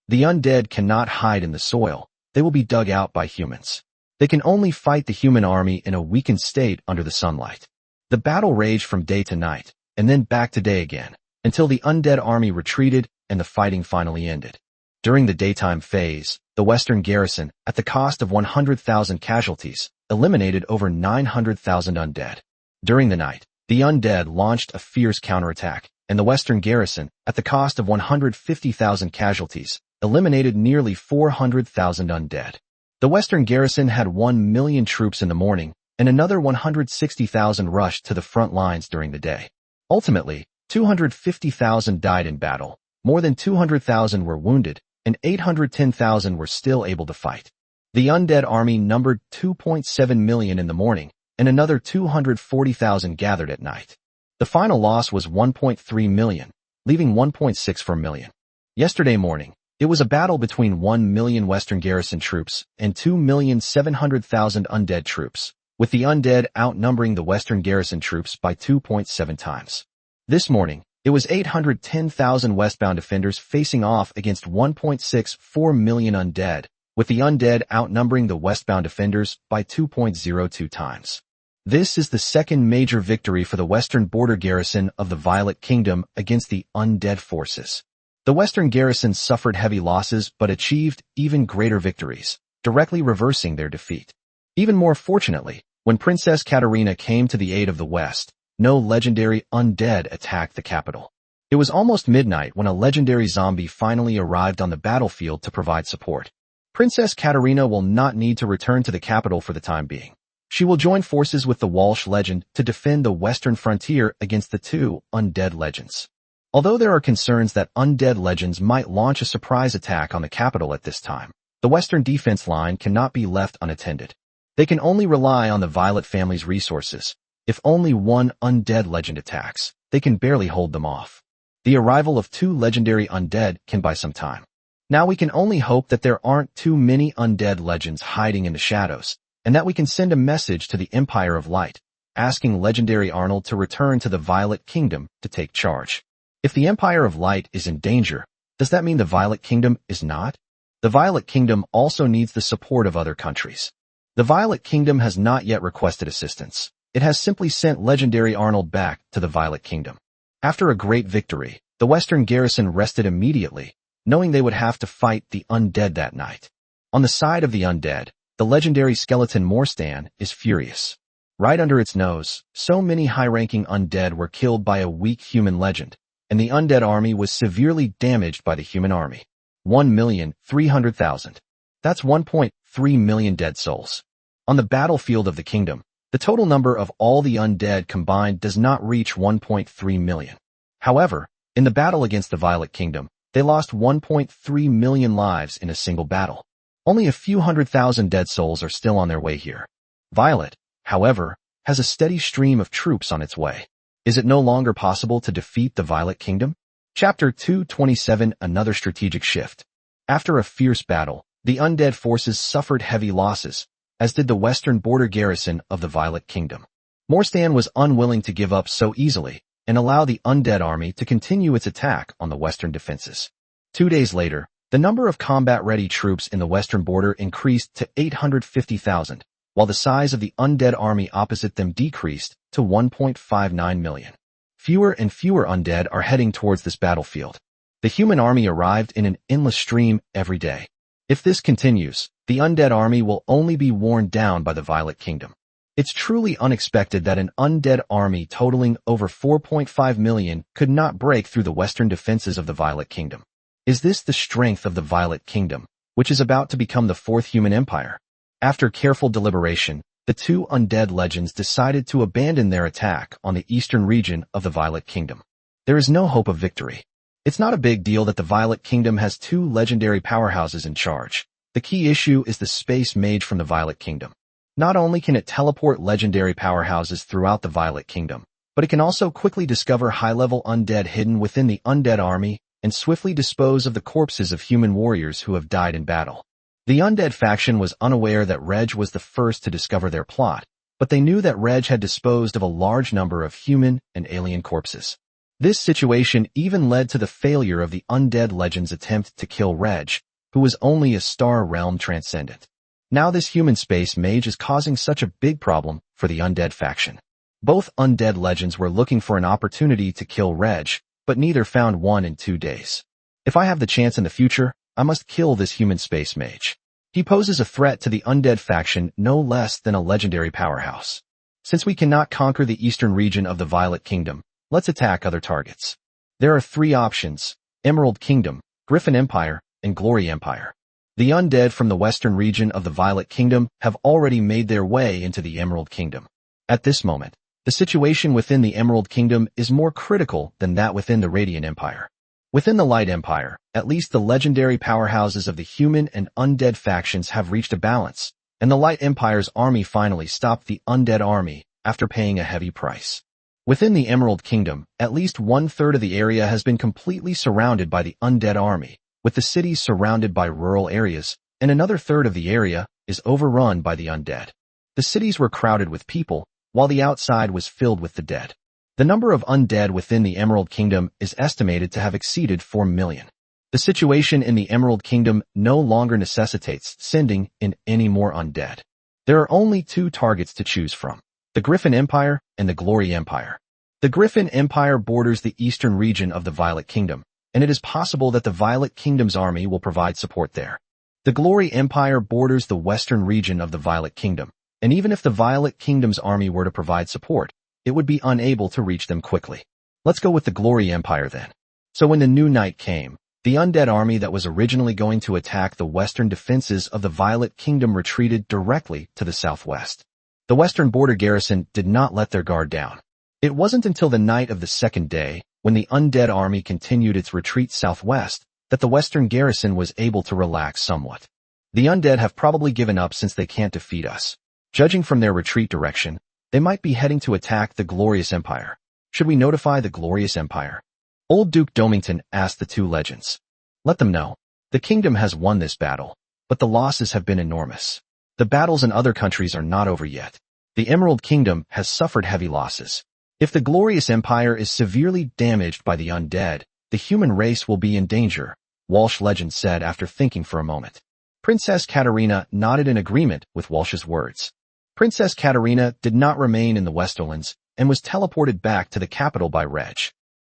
[SPEAKER 1] The undead cannot hide in the soil. They will be dug out by humans. They can only fight the human army in a weakened state under the sunlight. The battle raged from day to night, and then back to day again, until the undead army retreated and the fighting finally ended. During the daytime phase, the Western garrison, at the cost of 100,000 casualties, eliminated over 900,000 undead. During the night, the undead launched a fierce counterattack, and the Western garrison, at the cost of 150,000 casualties, eliminated nearly 400,000 undead. The Western garrison had 1 million troops in the morning, and another 160,000 rushed to the front lines during the day. Ultimately, 250,000 died in battle, more than 200,000 were wounded, and 810,000 were still able to fight. The undead army numbered 2.7 million in the morning, and another 240,000 gathered at night. The final loss was 1.3 million, leaving 1.64 million. Yesterday morning, it was a battle between 1 million Western garrison troops and 2,700,000 undead troops, with the undead outnumbering the Western garrison troops by 2.7 times. This morning, it was 810,000 westbound defenders facing off against 1.64 million undead, with the undead outnumbering the westbound defenders by 2.02 times. This is the second major victory for the western border garrison of the Violet Kingdom against the undead forces. The western garrison suffered heavy losses but achieved even greater victories, directly reversing their defeat. Even more fortunately, when Princess Katarina came to the aid of the West, no legendary undead attacked the capital. It was almost midnight when a legendary zombie finally arrived on the battlefield to provide support. Princess Katarina will not need to return to the capital for the time being. She will join forces with the Walsh legend to defend the western frontier against the two undead legends. Although there are concerns that undead legends might launch a surprise attack on the capital at this time, the western defense line cannot be left unattended. They can only rely on the Violet family's resources. If only one undead legend attacks, they can barely hold them off. The arrival of two legendary undead can buy some time. Now we can only hope that there aren't too many undead legends hiding in the shadows, and that we can send a message to the Empire of Light, asking legendary Arnold to return to the Violet Kingdom to take charge. If the Empire of Light is in danger, does that mean the Violet Kingdom is not? The Violet Kingdom also needs the support of other countries. The Violet Kingdom has not yet requested assistance. It has simply sent legendary Arnold back to the Violet Kingdom. After a great victory, the Western garrison rested immediately, knowing they would have to fight the undead that night. On the side of the undead, the legendary skeleton Morstan is furious. Right under its nose, so many high-ranking undead were killed by a weak human legend, and the undead army was severely damaged by the human army. 1,300,000. That's 1.3 million dead souls. On the battlefield of the kingdom, the total number of all the undead combined does not reach 1.3 million. However, in the battle against the Violet Kingdom, they lost 1.3 million lives in a single battle. Only a few 100,000 dead souls are still on their way here. Violet, however, has a steady stream of troops on its way. Is it no longer possible to defeat the Violet Kingdom? Chapter 227 Another Strategic Shift. After a fierce battle, the undead forces suffered heavy losses, as did the western border garrison of the Violet Kingdom. Morstan was unwilling to give up so easily and allow the undead army to continue its attack on the western defenses. 2 days later, the number of combat-ready troops in the western border increased to 850,000, while the size of the undead army opposite them decreased to 1.59 million. Fewer and fewer undead are heading towards this battlefield. The human army arrived in an endless stream every day. If this continues, the undead army will only be worn down by the Violet Kingdom. It's truly unexpected that an undead army totaling over 4.5 million could not break through the western defenses of the Violet Kingdom. Is this the strength of the Violet Kingdom, which is about to become the fourth human empire? After careful deliberation, the two undead legends decided to abandon their attack on the eastern region of the Violet Kingdom. There is no hope of victory. It's not a big deal that the Violet Kingdom has two legendary powerhouses in charge. The key issue is the space Maid from the Violet Kingdom. Not only can it teleport legendary powerhouses throughout the Violet Kingdom, but it can also quickly discover high-level undead hidden within the undead army and swiftly dispose of the corpses of human warriors who have died in battle. The undead faction was unaware that Reg was the first to discover their plot, but they knew that Reg had disposed of a large number of human and alien corpses. This situation even led to the failure of the undead legend's attempt to kill Reg, who was only a star realm transcendent. Now this human space mage is causing such a big problem for the undead faction. Both undead legends were looking for an opportunity to kill Reg, but neither found one in 2 days. If I have the chance in the future, I must kill this human space mage. He poses a threat to the undead faction no less than a legendary powerhouse. Since we cannot conquer the eastern region of the Violet Kingdom, let's attack other targets. There are 3 options: Emerald Kingdom, Griffin Empire, and Glory Empire. The undead from the western region of the Violet Kingdom have already made their way into the Emerald Kingdom. At this moment, the situation within the Emerald Kingdom is more critical than that within the Radiant Empire. Within the Light Empire, at least the legendary powerhouses of the human and undead factions have reached a balance, and the Light Empire's army finally stopped the undead army after paying a heavy price. Within the Emerald Kingdom, at least 1/3 of the area has been completely surrounded by the undead army, with the cities surrounded by rural areas, and another third of the area is overrun by the undead. The cities were crowded with people, while the outside was filled with the dead. The number of undead within the Emerald Kingdom is estimated to have exceeded 4 million. The situation in the Emerald Kingdom no longer necessitates sending in any more undead. There are only 2 targets to choose from: the Griffin Empire and the Glory Empire. The Griffin Empire borders the eastern region of the Violet Kingdom, and it is possible that the Violet Kingdom's army will provide support there. The Glory Empire borders the western region of the Violet Kingdom, and even if the Violet Kingdom's army were to provide support, it would be unable to reach them quickly. Let's go with the Glory Empire then. So when the new night came, the undead army that was originally going to attack the western defenses of the Violet Kingdom retreated directly to the southwest. The western border garrison did not let their guard down. It wasn't until the night of the second day, when the undead army continued its retreat southwest, that the western garrison was able to relax somewhat. The undead have probably given up since they can't defeat us. Judging from their retreat direction, they might be heading to attack the Glorious Empire. Should we notify the Glorious Empire? Old Duke Domington asked the 2 legends. Let them know. The kingdom has won this battle, but the losses have been enormous. The battles in other countries are not over yet. The Emerald Kingdom has suffered heavy losses. If the Glorious Empire is severely damaged by the undead, the human race will be in danger, Walsh legend said after thinking for a moment. Princess Katarina nodded in agreement with Walsh's words. Princess Katarina did not remain in the Westerlands and was teleported back to the capital by Reg.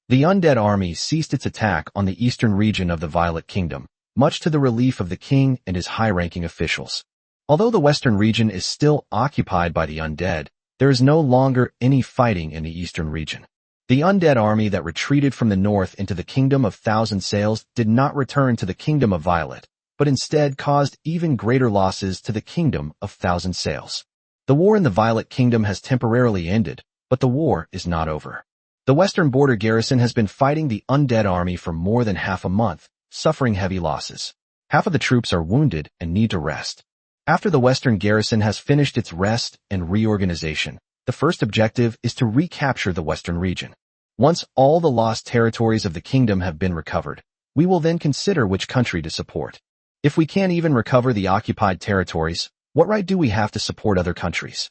[SPEAKER 1] The undead army ceased its attack on the eastern region of the Violet Kingdom, much to the relief of the king and his high-ranking officials. Although the western region is still occupied by the undead, there is no longer any fighting in the eastern region. The undead army that retreated from the north into the Kingdom of Thousand Sails did not return to the Kingdom of Violet, but instead caused even greater losses to the Kingdom of Thousand Sails. The war in the Violet Kingdom has temporarily ended, but the war is not over. The western border garrison has been fighting the undead army for more than half a month, suffering heavy losses. Half of the troops are wounded and need to rest. After the western garrison has finished its rest and reorganization, the first objective is to recapture the western region. Once all the lost territories of the kingdom have been recovered, we will then consider which country to support. If we can't even recover the occupied territories, what right do we have to support other countries?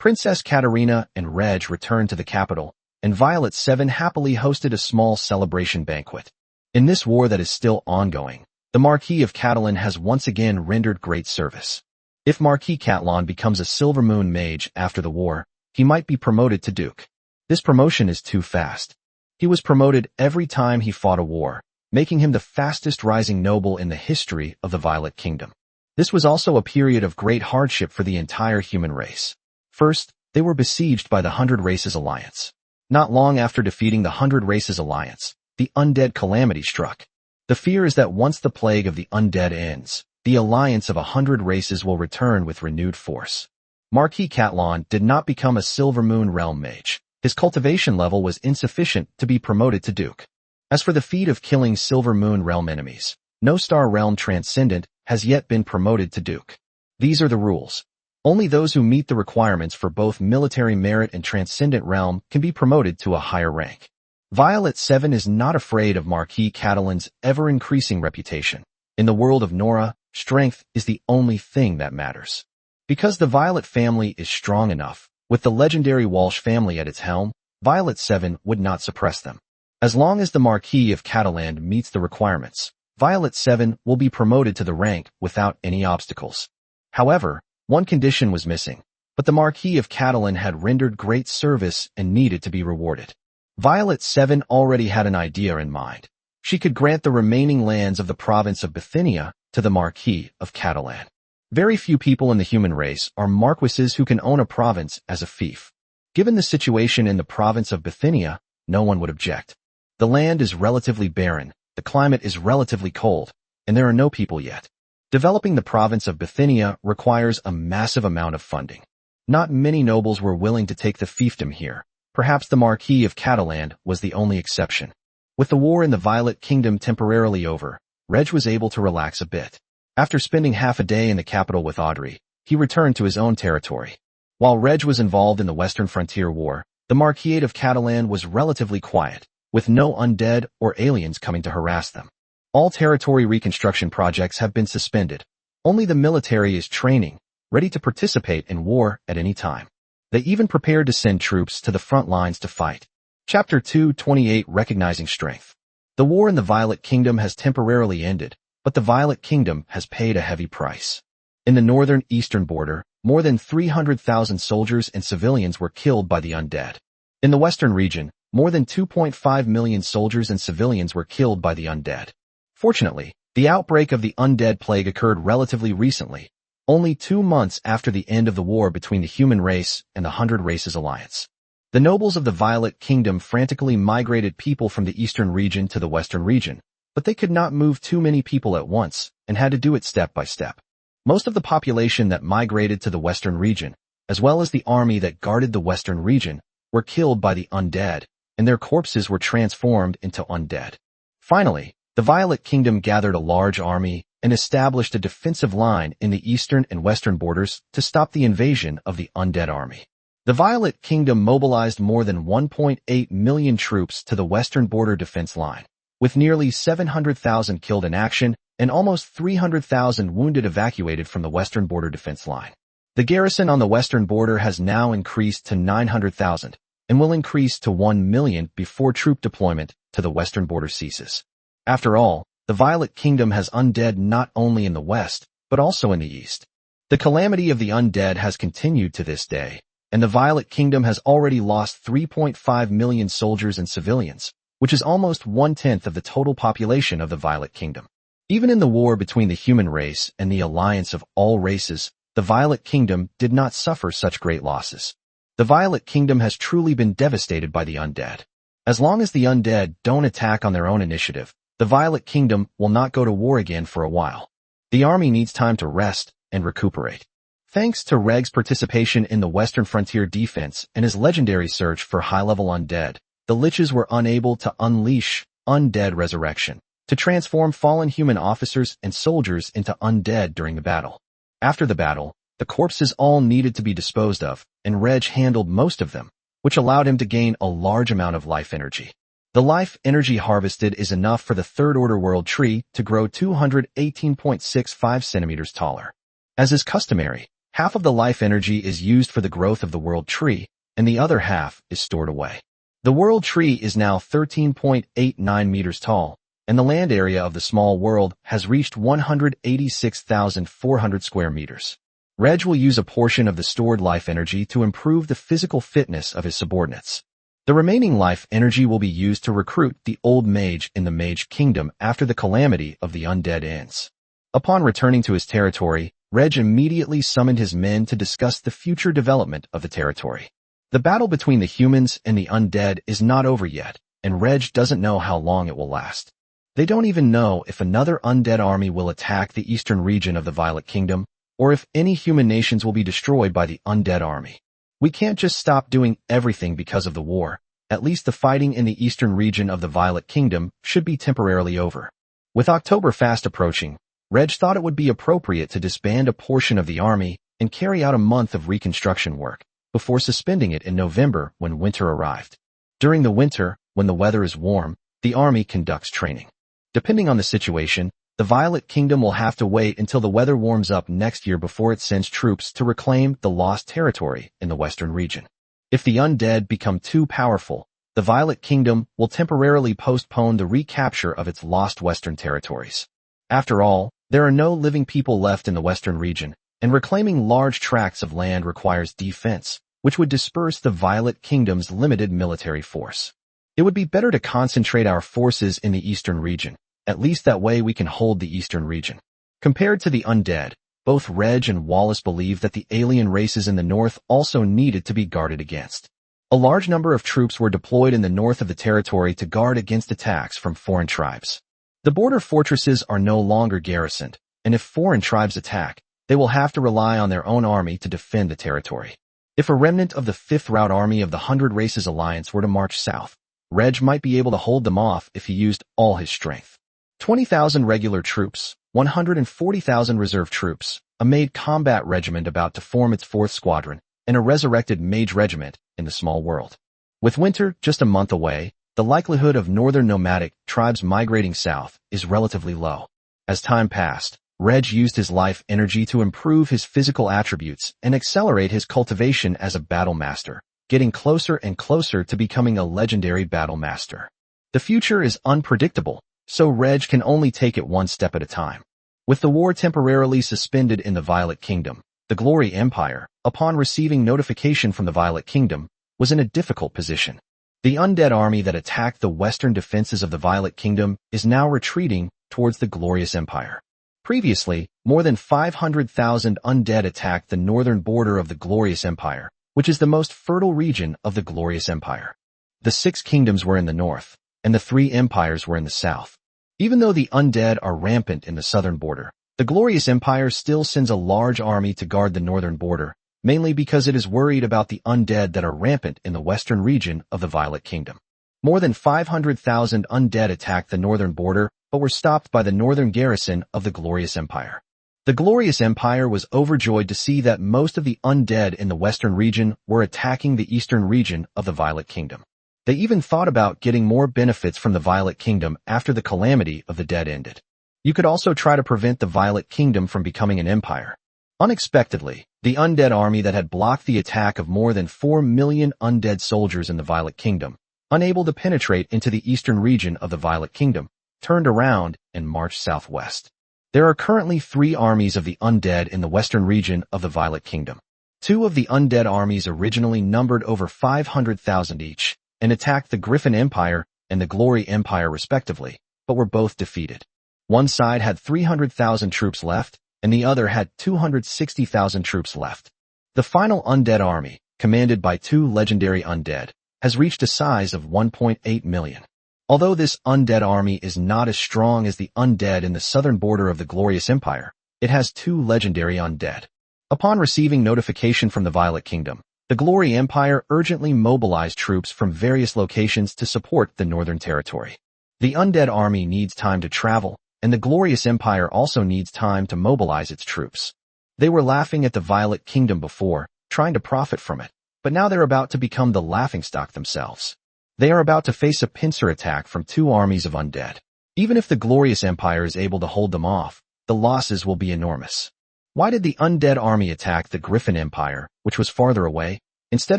[SPEAKER 1] Princess Katarina and Reg returned to the capital, and Violet 7 happily hosted a small celebration banquet. In this war that is still ongoing, the Marquis of Catalan has once again rendered great service. If Marquis Catalan becomes a Silver Moon mage after the war, he might be promoted to Duke. This promotion is too fast. He was promoted every time he fought a war, making him the fastest rising noble in the history of the Violet Kingdom. This was also a period of great hardship for the entire human race. First, they were besieged by the 100 Races Alliance. Not long after defeating the 100 Races Alliance, the undead calamity struck. The fear is that once the plague of the undead ends, the alliance of 100 races will return with renewed force. Marquis Catalan did not become a Silver Moon Realm mage. His cultivation level was insufficient to be promoted to Duke. As for the feat of killing Silver Moon Realm enemies, no Star Realm Transcendent has yet been promoted to Duke. These are the rules. Only those who meet the requirements for both military merit and Transcendent Realm can be promoted to a higher rank. Violet 7 is not afraid of Marquis Catalan's ever-increasing reputation. In the world of Nora, strength is the only thing that matters. Because the Violet family is strong enough, with the legendary Walsh family at its helm, Violet 7 would not suppress them. As long as the Marquis of Catalan meets the requirements, Violet 7 will be promoted to the rank without any obstacles. However, one condition was missing, but the Marquis of Catalan had rendered great service and needed to be rewarded. Violet 7 already had an idea in mind. She could grant the remaining lands of the province of Bithynia to the Marquis of Catalan. Very few people in the human race are marquises who can own a province as a fief. Given the situation in the province of Bithynia, no one would object. The land is relatively barren, the climate is relatively cold, and there are no people yet. Developing the province of Bithynia requires a massive amount of funding. Not many nobles were willing to take the fiefdom here. Perhaps the Marquis of Catalan was the only exception. With the war in the Violet Kingdom temporarily over, Reg was able to relax a bit. After spending half a day in the capital with Audrey, he returned to his own territory. While Reg was involved in the Western Frontier War, the Marquis of Catalan was relatively quiet, with no undead or aliens coming to harass them. All territory reconstruction projects have been suspended. Only the military is training, ready to participate in war at any time. They even prepared to send troops to the front lines to fight. Chapter 228 Recognizing Strength. The war in the Violet Kingdom has temporarily ended, but the Violet Kingdom has paid a heavy price. In the northern eastern border, more than 300,000 soldiers and civilians were killed by the undead. In the western region, more than 2.5 million soldiers and civilians were killed by the undead. Fortunately, the outbreak of the undead plague occurred relatively recently, only 2 months after the end of the war between the human race and the 100 Races Alliance. The nobles of the Violet Kingdom frantically migrated people from the eastern region to the western region, but they could not move too many people at once and had to do it step by step. Most of the population that migrated to the western region, as well as the army that guarded the western region, were killed by the undead, and their corpses were transformed into undead. Finally, the Violet Kingdom gathered a large army and established a defensive line in the eastern and western borders to stop the invasion of the undead army. The Violet Kingdom mobilized more than 1.8 million troops to the western border defense line, with nearly 700,000 killed in action and almost 300,000 wounded evacuated from the western border defense line. The garrison on the western border has now increased to 900,000 and will increase to 1 million before troop deployment to the western border ceases. After all, the Violet Kingdom has undead not only in the west, but also in the east. The calamity of the undead has continued to this day, and the Violet Kingdom has already lost 3.5 million soldiers and civilians, which is almost 1/10 of the total population of the Violet Kingdom. Even in the war between the human race and the alliance of all races, the Violet Kingdom did not suffer such great losses. The Violet Kingdom has truly been devastated by the undead. As long as the undead don't attack on their own initiative, the Violet Kingdom will not go to war again for a while. The army needs time to rest and recuperate. Thanks to Reg's participation in the Western Frontier defense and his legendary search for high-level undead, the Liches were unable to unleash undead resurrection, to transform fallen human officers and soldiers into undead during the battle. After the battle, the corpses all needed to be disposed of, and Reg handled most of them, which allowed him to gain a large amount of life energy. The life energy harvested is enough for the Third Order World Tree to grow 218.65 centimeters taller. As is customary, Half of the life energy is used for the growth of the world tree, and the other half is stored away. The world tree is now 13.89 meters tall, and the land area of the small world has reached 186,400 square meters. Reg will use a portion of the stored life energy to improve the physical fitness of his subordinates. The remaining life energy will be used to recruit the old mage in the Mage Kingdom after the calamity of the undead ends. Upon returning to his territory, Reg immediately summoned his men to discuss the future development of the territory. The battle between the humans and the undead is not over yet, and Reg doesn't know how long it will last. They don't even know if another undead army will attack the eastern region of the Violet Kingdom, or if any human nations will be destroyed by the undead army. We can't just stop doing everything because of the war. At least the fighting in the eastern region of the Violet Kingdom should be temporarily over. With October fast approaching, Reg thought it would be appropriate to disband a portion of the army and carry out a month of reconstruction work, before suspending it in November when winter arrived. During the winter, when the weather is warm, the army conducts training. Depending on the situation, the Violet Kingdom will have to wait until the weather warms up next year before it sends troops to reclaim the lost territory in the western region. If the undead become too powerful, the Violet Kingdom will temporarily postpone the recapture of its lost western territories. After all, there are no living people left in the western region, and reclaiming large tracts of land requires defense, which would disperse the Violet Kingdom's limited military force. It would be better to concentrate our forces in the eastern region. At least that way we can hold the eastern region. Compared to the undead, both Reg and Wallace believe that the alien races in the north also needed to be guarded against. A large number of troops were deployed in the north of the territory to guard against attacks from foreign tribes. The border fortresses are no longer garrisoned, and if foreign tribes attack, they will have to rely on their own army to defend the territory. If a remnant of the 5th Route Army of the 100 Races Alliance were to march south, Reg might be able to hold them off if he used all his strength. 20,000 regular troops, 140,000 reserve troops, a Maid combat regiment about to form its 4th squadron, and a resurrected mage regiment in the small world. With winter just a month away, the likelihood of northern nomadic tribes migrating south is relatively low. As time passed, Reg used his life energy to improve his physical attributes and accelerate his cultivation as a battle master, getting closer and closer to becoming a legendary battle master. The future is unpredictable, so Reg can only take it one step at a time. With the war temporarily suspended in the Violet Kingdom, the Glory Empire, upon receiving notification from the Violet Kingdom, was in a difficult position. The undead army that attacked the western defenses of the Violet Kingdom is now retreating towards the Glorious Empire. Previously, more than 500,000 undead attacked the northern border of the Glorious Empire, which is the most fertile region of the Glorious Empire. The 6 kingdoms were in the north, and the 3 empires were in the south. Even though the undead are rampant in the southern border, the Glorious Empire still sends a large army to guard the northern border, mainly because it is worried about the undead that are rampant in the western region of the Violet Kingdom. More than 500,000 undead attacked the northern border, but were stopped by the northern garrison of the Glorious Empire. The Glorious Empire was overjoyed to see that most of the undead in the western region were attacking the eastern region of the Violet Kingdom. They even thought about getting more benefits from the Violet Kingdom after the calamity of the dead ended. You could also try to prevent the Violet Kingdom from becoming an empire. Unexpectedly, the undead army that had blocked the attack of more than 4 million undead soldiers in the Violet Kingdom, unable to penetrate into the eastern region of the Violet Kingdom, turned around and marched southwest. There are currently 3 armies of the undead in the western region of the Violet Kingdom. 2 of the undead armies originally numbered over 500,000 each, and attacked the Griffin Empire and the Glory Empire respectively, but were both defeated. One side had 300,000 troops left, and the other had 260,000 troops left. The final undead army, commanded by 2 legendary undead, has reached a size of 1.8 million. Although this undead army is not as strong as the undead in the southern border of the Glorious Empire, it has 2 legendary undead. Upon receiving notification from the Violet Kingdom, the Glory Empire urgently mobilized troops from various locations to support the northern territory. The undead army needs time to travel, and the Glorious Empire also needs time to mobilize its troops. They were laughing at the Violet Kingdom before, trying to profit from it, but now they're about to become the laughingstock themselves. They are about to face a pincer attack from 2 armies of undead. Even if the Glorious Empire is able to hold them off, the losses will be enormous. Why did the undead army attack the Griffin Empire, which was farther away, instead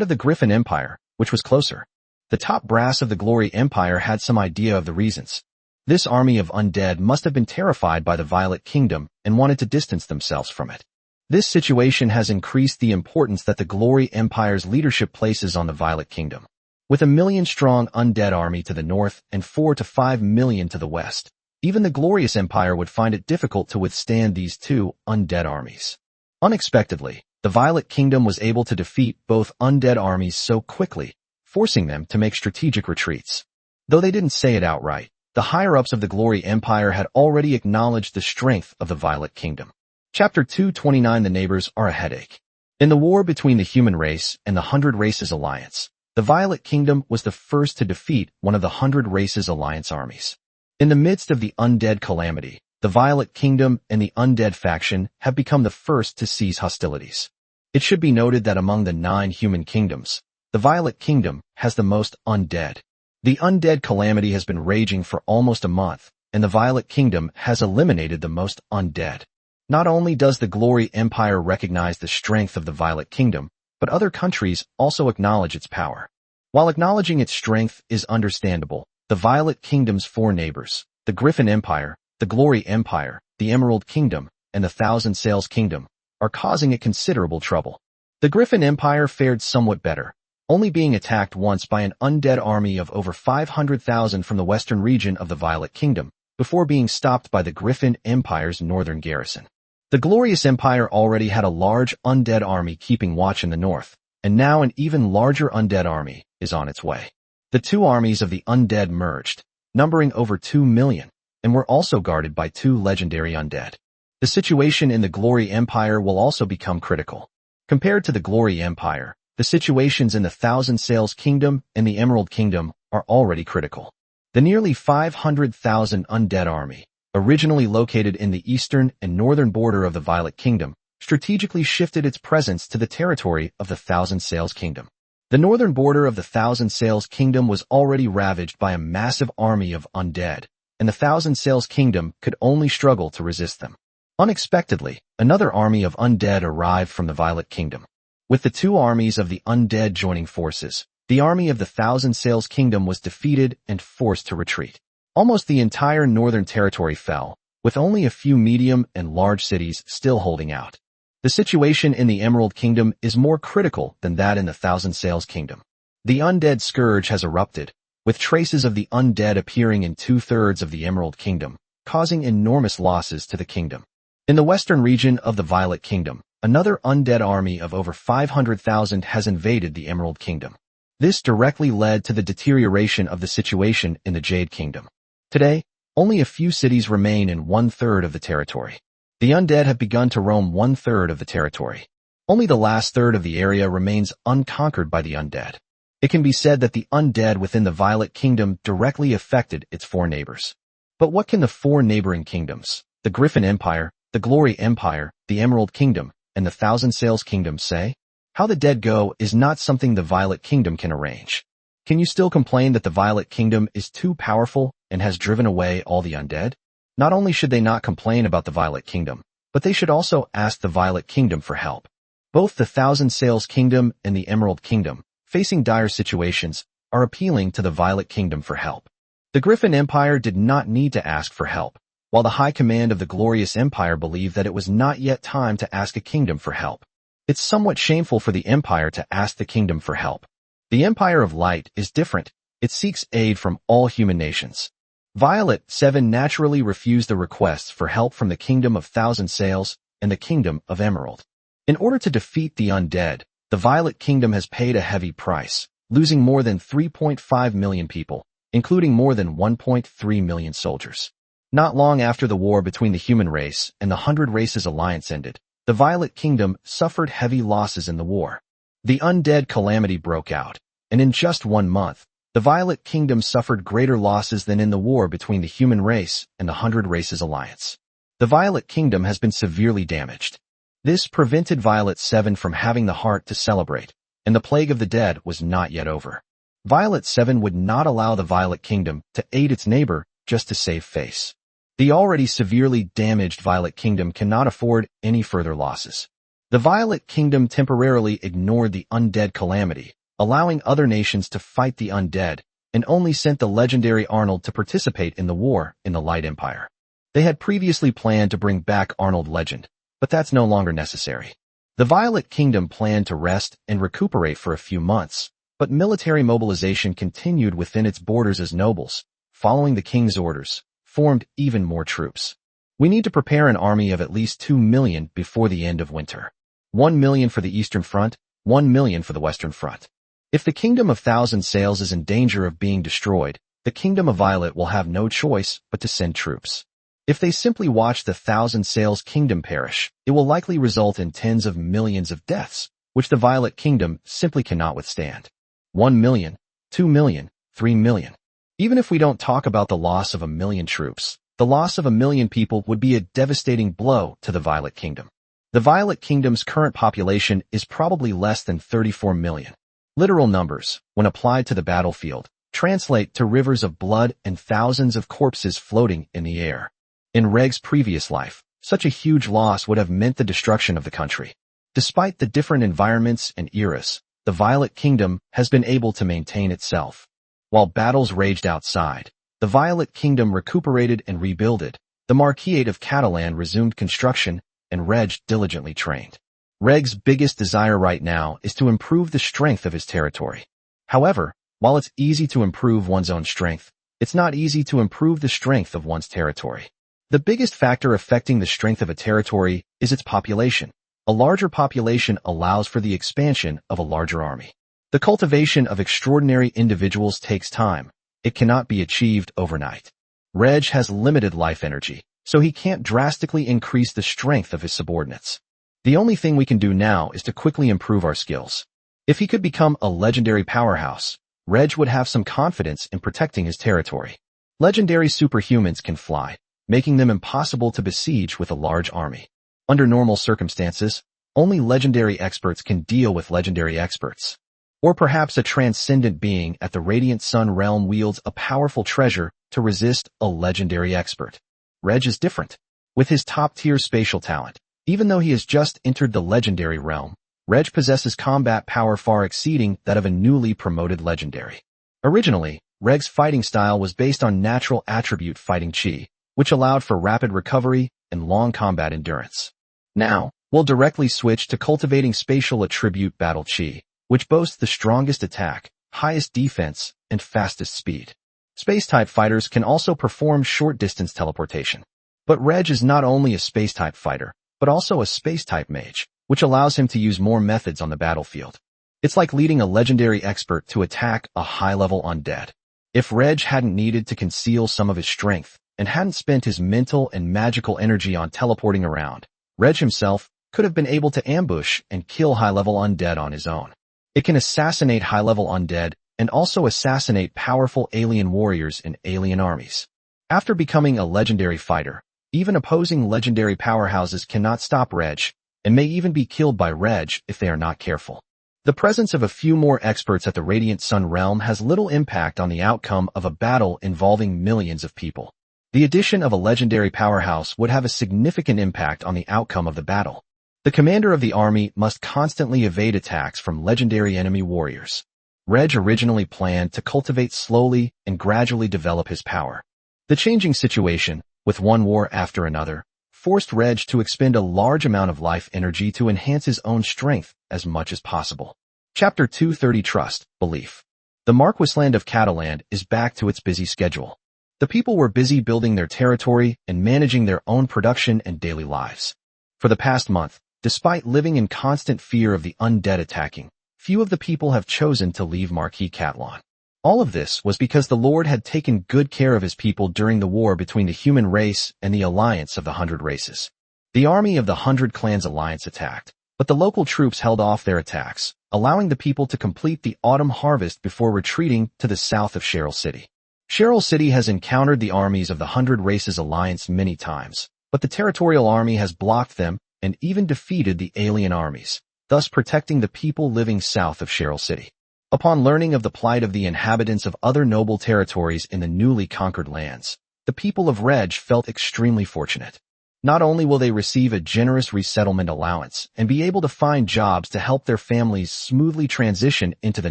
[SPEAKER 1] of the Griffin Empire, which was closer? The top brass of the Glory Empire had some idea of the reasons. This army of undead must have been terrified by the Violet Kingdom and wanted to distance themselves from it. This situation has increased the importance that the Glory Empire's leadership places on the Violet Kingdom. With a 1,000,000-strong undead army to the north and 4 to 5 million to the west, even the Glorious Empire would find it difficult to withstand these two undead armies. Unexpectedly, the Violet Kingdom was able to defeat both undead armies so quickly, forcing them to make strategic retreats. Though they didn't say it outright, the higher-ups of the Glory Empire had already acknowledged the strength of the Violet Kingdom. Chapter 229. The neighbors are a headache. In the war between the human race and the 100 Races Alliance, the Violet Kingdom was the first to defeat one of the 100 Races Alliance armies. In the midst of the undead calamity, the Violet Kingdom and the undead faction have become the first to cease hostilities. It should be noted that among the 9 human kingdoms, the Violet Kingdom has the most undead. The undead calamity has been raging for almost a month, and the Violet Kingdom has eliminated the most undead. Not only does the Glory Empire recognize the strength of the Violet Kingdom, but other countries also acknowledge its power. While acknowledging its strength is understandable, the Violet Kingdom's 4 neighbors, the Griffin Empire, the Glory Empire, the Emerald Kingdom, and the Thousand Sails Kingdom, are causing it considerable trouble. The Griffin Empire fared somewhat better, only being attacked once by an undead army of over 500,000 from the western region of the Violet Kingdom, before being stopped by the Griffin Empire's northern garrison. The Glorious Empire already had a large undead army keeping watch in the north, and now an even larger undead army is on its way. The two armies of the undead merged, numbering over 2 million, and were also guarded by 2 legendary undead. The situation in the Glory Empire will also become critical. Compared to the Glory Empire, the situations in the Thousand Sails Kingdom and the Emerald Kingdom are already critical. The nearly 500,000 undead army, originally located in the eastern and northern border of the Violet Kingdom, strategically shifted its presence to the territory of the Thousand Sails Kingdom. The northern border of the Thousand Sails Kingdom was already ravaged by a massive army of undead, and the Thousand Sails Kingdom could only struggle to resist them. Unexpectedly, another army of undead arrived from the Violet Kingdom. With the 2 armies of the undead joining forces, the army of the Thousand Sails Kingdom was defeated and forced to retreat. Almost the entire northern territory fell, with only a few medium and large cities still holding out. The situation in the Emerald Kingdom is more critical than that in the Thousand Sails Kingdom. The undead scourge has erupted, with traces of the undead appearing in 2/3 of the Emerald Kingdom, causing enormous losses to the kingdom. In the western region of the Violet Kingdom, another undead army of over 500,000 has invaded the Emerald Kingdom. This directly led to the deterioration of the situation in the Jade Kingdom. Today, only a few cities remain in 1/3 of the territory. The undead have begun to roam 1/3 of the territory. Only the last third of the area remains unconquered by the undead. It can be said that the undead within the Violet Kingdom directly affected its 4 neighbors. But what can the 4 neighboring kingdoms, the Griffin Empire, the Glory Empire, the Emerald Kingdom, and the Thousand Sails Kingdom say? How the dead go is not something the Violet Kingdom can arrange. Can you still complain that the Violet Kingdom is too powerful and has driven away all the undead? Not only should they not complain about the Violet Kingdom, but they should also ask the Violet Kingdom for help. Both the Thousand Sails Kingdom and the Emerald Kingdom, facing dire situations, are appealing to the Violet Kingdom for help. The Griffin Empire did not need to ask for help, while the high command of the Glorious Empire believed that it was not yet time to ask a kingdom for help. It's somewhat shameful for the Empire to ask the kingdom for help. The Empire of Light is different. It seeks aid from all human nations. Violet 7 naturally refused the requests for help from the Kingdom of Thousand Sails and the Kingdom of Emerald. In order to defeat the undead, the Violet Kingdom has paid a heavy price, losing more than 3.5 million people, including more than 1.3 million soldiers. Not long after the war between the human race and the 100 Races Alliance ended, the Violet Kingdom suffered heavy losses in the war. The undead calamity broke out, and in just 1 month, the Violet Kingdom suffered greater losses than in the war between the human race and the 100 Races Alliance. The Violet Kingdom has been severely damaged. This prevented Violet 7 from having the heart to celebrate, and the plague of the dead was not yet over. Violet 7 would not allow the Violet Kingdom to aid its neighbor just to save face. The already severely damaged Violet Kingdom cannot afford any further losses. The Violet Kingdom temporarily ignored the undead calamity, allowing other nations to fight the undead, and only sent the legendary Arnold to participate in the war in the Light Empire. They had previously planned to bring back Arnold Legend, but that's no longer necessary. The Violet Kingdom planned to rest and recuperate for a few months, but military mobilization continued within its borders as nobles, following the king's orders, formed even more troops. We need to prepare an army of at least 2 million before the end of winter. 1 million for the Eastern Front, 1 million for the Western Front. If the Kingdom of Thousand Sails is in danger of being destroyed, the Kingdom of Violet will have no choice but to send troops. If they simply watch the Thousand Sails Kingdom perish, it will likely result in tens of millions of deaths, which the Violet Kingdom simply cannot withstand. 1 million, 2 million, 3 million. Even if we don't talk about the loss of 1 million troops, the loss of 1 million people would be a devastating blow to the Violet Kingdom. The Violet Kingdom's current population is probably less than 34 million. Literal numbers, when applied to the battlefield, translate to rivers of blood and thousands of corpses floating in the air. In Reg's previous life, such a huge loss would have meant the destruction of the country. Despite the different environments and eras, the Violet Kingdom has been able to maintain itself. While battles raged outside, the Violet Kingdom recuperated and rebuilded. The Marquisate of Catalan resumed construction, and Reg diligently trained. Reg's biggest desire right now is to improve the strength of his territory. However, while it's easy to improve one's own strength, it's not easy to improve the strength of one's territory. The biggest factor affecting the strength of a territory is its population. A larger population allows for the expansion of a larger army. The cultivation of extraordinary individuals takes time. It cannot be achieved overnight. Reg has limited life energy, so he can't drastically increase the strength of his subordinates. The only thing we can do now is to quickly improve our skills. If he could become a legendary powerhouse, Reg would have some confidence in protecting his territory. Legendary superhumans can fly, making them impossible to besiege with a large army. Under normal circumstances, only legendary experts can deal with legendary experts. Or perhaps a transcendent being at the Radiant Sun realm wields a powerful treasure to resist a legendary expert. Reg is different. With his top-tier spatial talent, even though he has just entered the legendary realm, Reg possesses combat power far exceeding that of a newly promoted legendary. Originally, Reg's fighting style was based on natural attribute fighting chi, which allowed for rapid recovery and long combat endurance. Now, we'll directly switch to cultivating spatial attribute battle chi, which boasts the strongest attack, highest defense, and fastest speed. Space-type fighters can also perform short-distance teleportation. But Reg is not only a space-type fighter, but also a space-type mage, which allows him to use more methods on the battlefield. It's like leading a legendary expert to attack a high-level undead. If Reg hadn't needed to conceal some of his strength, and hadn't spent his mental and magical energy on teleporting around, Reg himself could have been able to ambush and kill high-level undead on his own. It can assassinate high-level undead and also assassinate powerful alien warriors in alien armies. After becoming a legendary fighter, even opposing legendary powerhouses cannot stop Reg, and may even be killed by Reg if they are not careful. The presence of a few more experts at the Radiant Sun realm has little impact on the outcome of a battle involving millions of people. The addition of a legendary powerhouse would have a significant impact on the outcome of the battle. The commander of the army must constantly evade attacks from legendary enemy warriors. Reg originally planned to cultivate slowly and gradually develop his power. The changing situation, with one war after another, forced Reg to expend a large amount of life energy to enhance his own strength as much as possible. Chapter 230 Trust, Belief. The Marquisland of Catalan is back to its busy schedule. The people were busy building their territory and managing their own production and daily lives. For the past month, despite living in constant fear of the undead attacking, few of the people have chosen to leave Marquis Catalan. All of this was because the Lord had taken good care of his people during the war between the human race and the alliance of the 100 races. The army of the 100 Clans Alliance attacked, but the local troops held off their attacks, allowing the people to complete the autumn harvest before retreating to the south of Cheryl City. Cheryl City has encountered the armies of the 100 Races Alliance many times, but the territorial army has blocked them and even defeated the alien armies, thus protecting the people living south of Cheryl City. Upon learning of the plight of the inhabitants of other noble territories in the newly conquered lands, The people of Reg felt extremely fortunate. Not only will they receive a generous resettlement allowance and be able to find jobs to help their families smoothly transition into the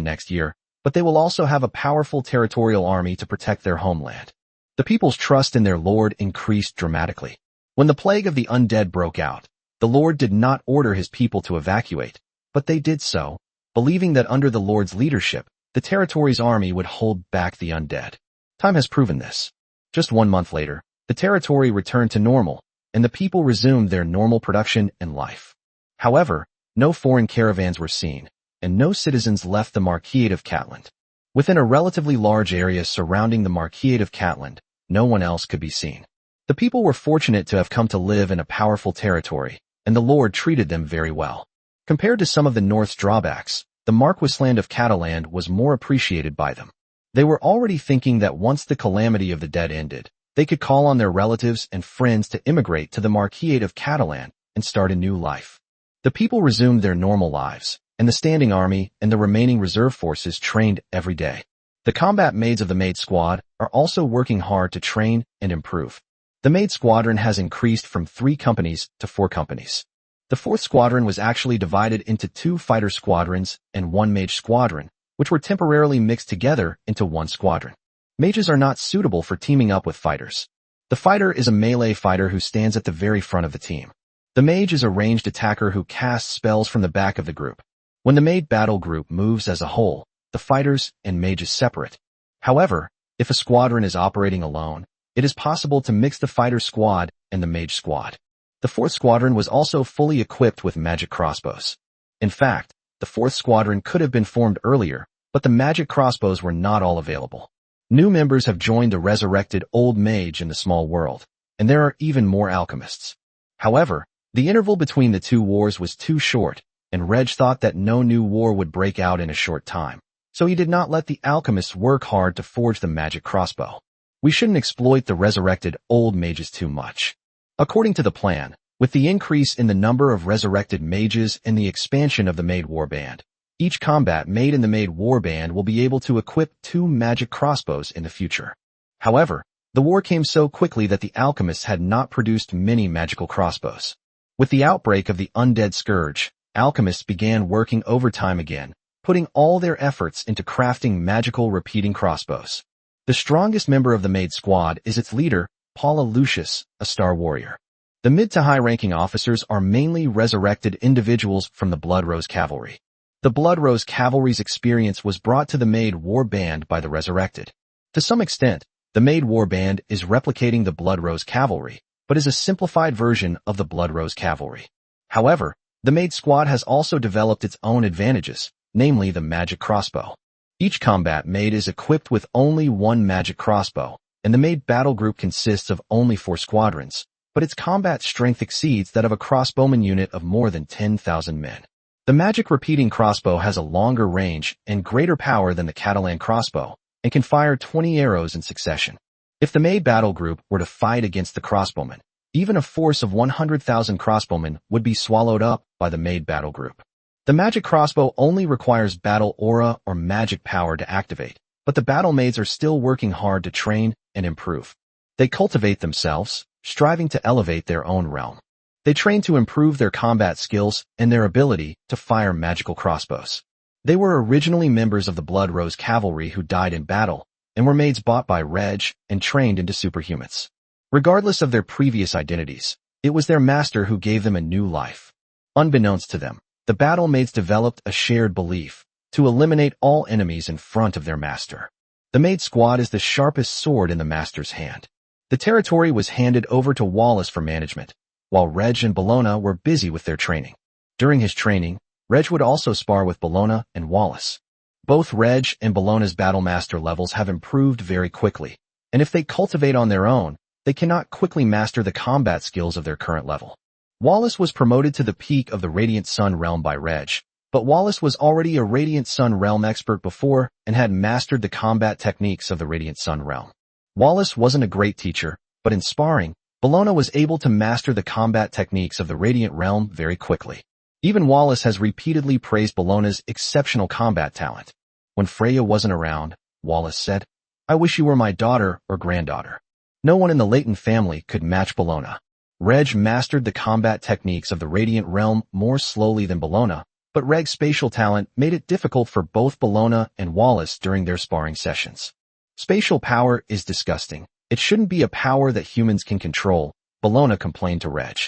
[SPEAKER 1] next year, but they will also have a powerful territorial army to protect their homeland. The people's trust in their lord increased dramatically. When the plague of the undead broke out, the lord did not order his people to evacuate, but they did so, believing that under the lord's leadership, the territory's army would hold back the undead. Time has proven this. Just 1 month later, the territory returned to normal, and the people resumed their normal production and life. However, no foreign caravans were seen, and no citizens left the Marquisate of Catland. Within a relatively large area surrounding the Marquisate of Catland, no one else could be seen. The people were fortunate to have come to live in a powerful territory, and the lord treated them very well. Compared to some of the North's drawbacks, the Marquisland of Cataland was more appreciated by them. They were already thinking that once the calamity of the dead ended, they could call on their relatives and friends to immigrate to the Marquisate of Catalan and start a new life. The people resumed their normal lives, and the standing army and the remaining reserve forces trained every day. The combat maids of the Maid squad are also working hard to train and improve. The Maid squadron has increased from 3 companies to 4 companies. The 4th squadron was actually divided into 2 fighter squadrons and 1 mage squadron, which were temporarily mixed together into 1 squadron. Mages are not suitable for teaming up with fighters. The fighter is a melee fighter who stands at the very front of the team. The mage is a ranged attacker who casts spells from the back of the group. When the Maid battle group moves as a whole, the fighters and mages separate. However, if a squadron is operating alone, it is possible to mix the fighter squad and the mage squad. The 4th squadron was also fully equipped with magic crossbows. In fact, the 4th squadron could have been formed earlier, but the magic crossbows were not all available. New members have joined the resurrected old mage in the small world, and there are even more alchemists. However, the interval between the 2 wars was too short, and Reg thought that no new war would break out in a short time, so he did not let the alchemists work hard to forge the magic crossbow. We shouldn't exploit the resurrected old mages too much. According to the plan, with the increase in the number of resurrected mages and the expansion of the Maid warband, each combat made in the Maid warband will be able to equip 2 magic crossbows in the future. However, the war came so quickly that the alchemists had not produced many magical crossbows. With the outbreak of the undead scourge, alchemists began working overtime again, putting all their efforts into crafting magical repeating crossbows. The strongest member of the Maid squad is its leader, Paula Lucius, a star warrior. The mid to high-ranking officers are mainly resurrected individuals from the Blood Rose Cavalry. The Blood Rose Cavalry's experience was brought to the Maid War Band by the resurrected. To some extent, the Maid War Band is replicating the Blood Rose Cavalry, but is a simplified version of the Blood Rose Cavalry. However, the Maid squad has also developed its own advantages, namely the magic crossbow. Each combat Maid is equipped with only 1 magic crossbow, and the Maid battle group consists of only 4 squadrons, but its combat strength exceeds that of a crossbowman unit of more than 10,000 men. The magic repeating crossbow has a longer range and greater power than the Catalan crossbow, and can fire 20 arrows in succession. If the Maid battle group were to fight against the crossbowmen, even a force of 100,000 crossbowmen would be swallowed up by the Maid battle group. The magic crossbow only requires battle aura or magic power to activate, but the battle maids are still working hard to train and improve. They cultivate themselves, striving to elevate their own realm. They train to improve their combat skills and their ability to fire magical crossbows. They were originally members of the Blood Rose Cavalry who died in battle, and were maids bought by Reg and trained into superhumans. Regardless of their previous identities, it was their master who gave them a new life. Unbeknownst to them, the battle maids developed a shared belief to eliminate all enemies in front of their master. The Maid squad is the sharpest sword in the master's hand. The territory was handed over to Wallace for management, while Reg and Bologna were busy with their training. During his training, Reg would also spar with Bologna and Wallace. Both Reg and Bologna's battlemaster levels have improved very quickly, and if they cultivate on their own, they cannot quickly master the combat skills of their current level. Wallace was promoted to the peak of the Radiant Sun realm by Reg, but Wallace was already a Radiant Sun realm expert before and had mastered the combat techniques of the Radiant Sun realm. Wallace wasn't a great teacher, but in sparring, Bologna was able to master the combat techniques of the Radiant realm very quickly. Even Wallace has repeatedly praised Bologna's exceptional combat talent. When Freya wasn't around, Wallace said, "I wish you were my daughter or granddaughter." No one in the Leighton family could match Bologna. Reg mastered the combat techniques of the Radiant Realm more slowly than Bologna, but Reg's spatial talent made it difficult for both Bologna and Wallace during their sparring sessions. Spatial power is disgusting. It shouldn't be a power that humans can control, Bologna complained to Reg.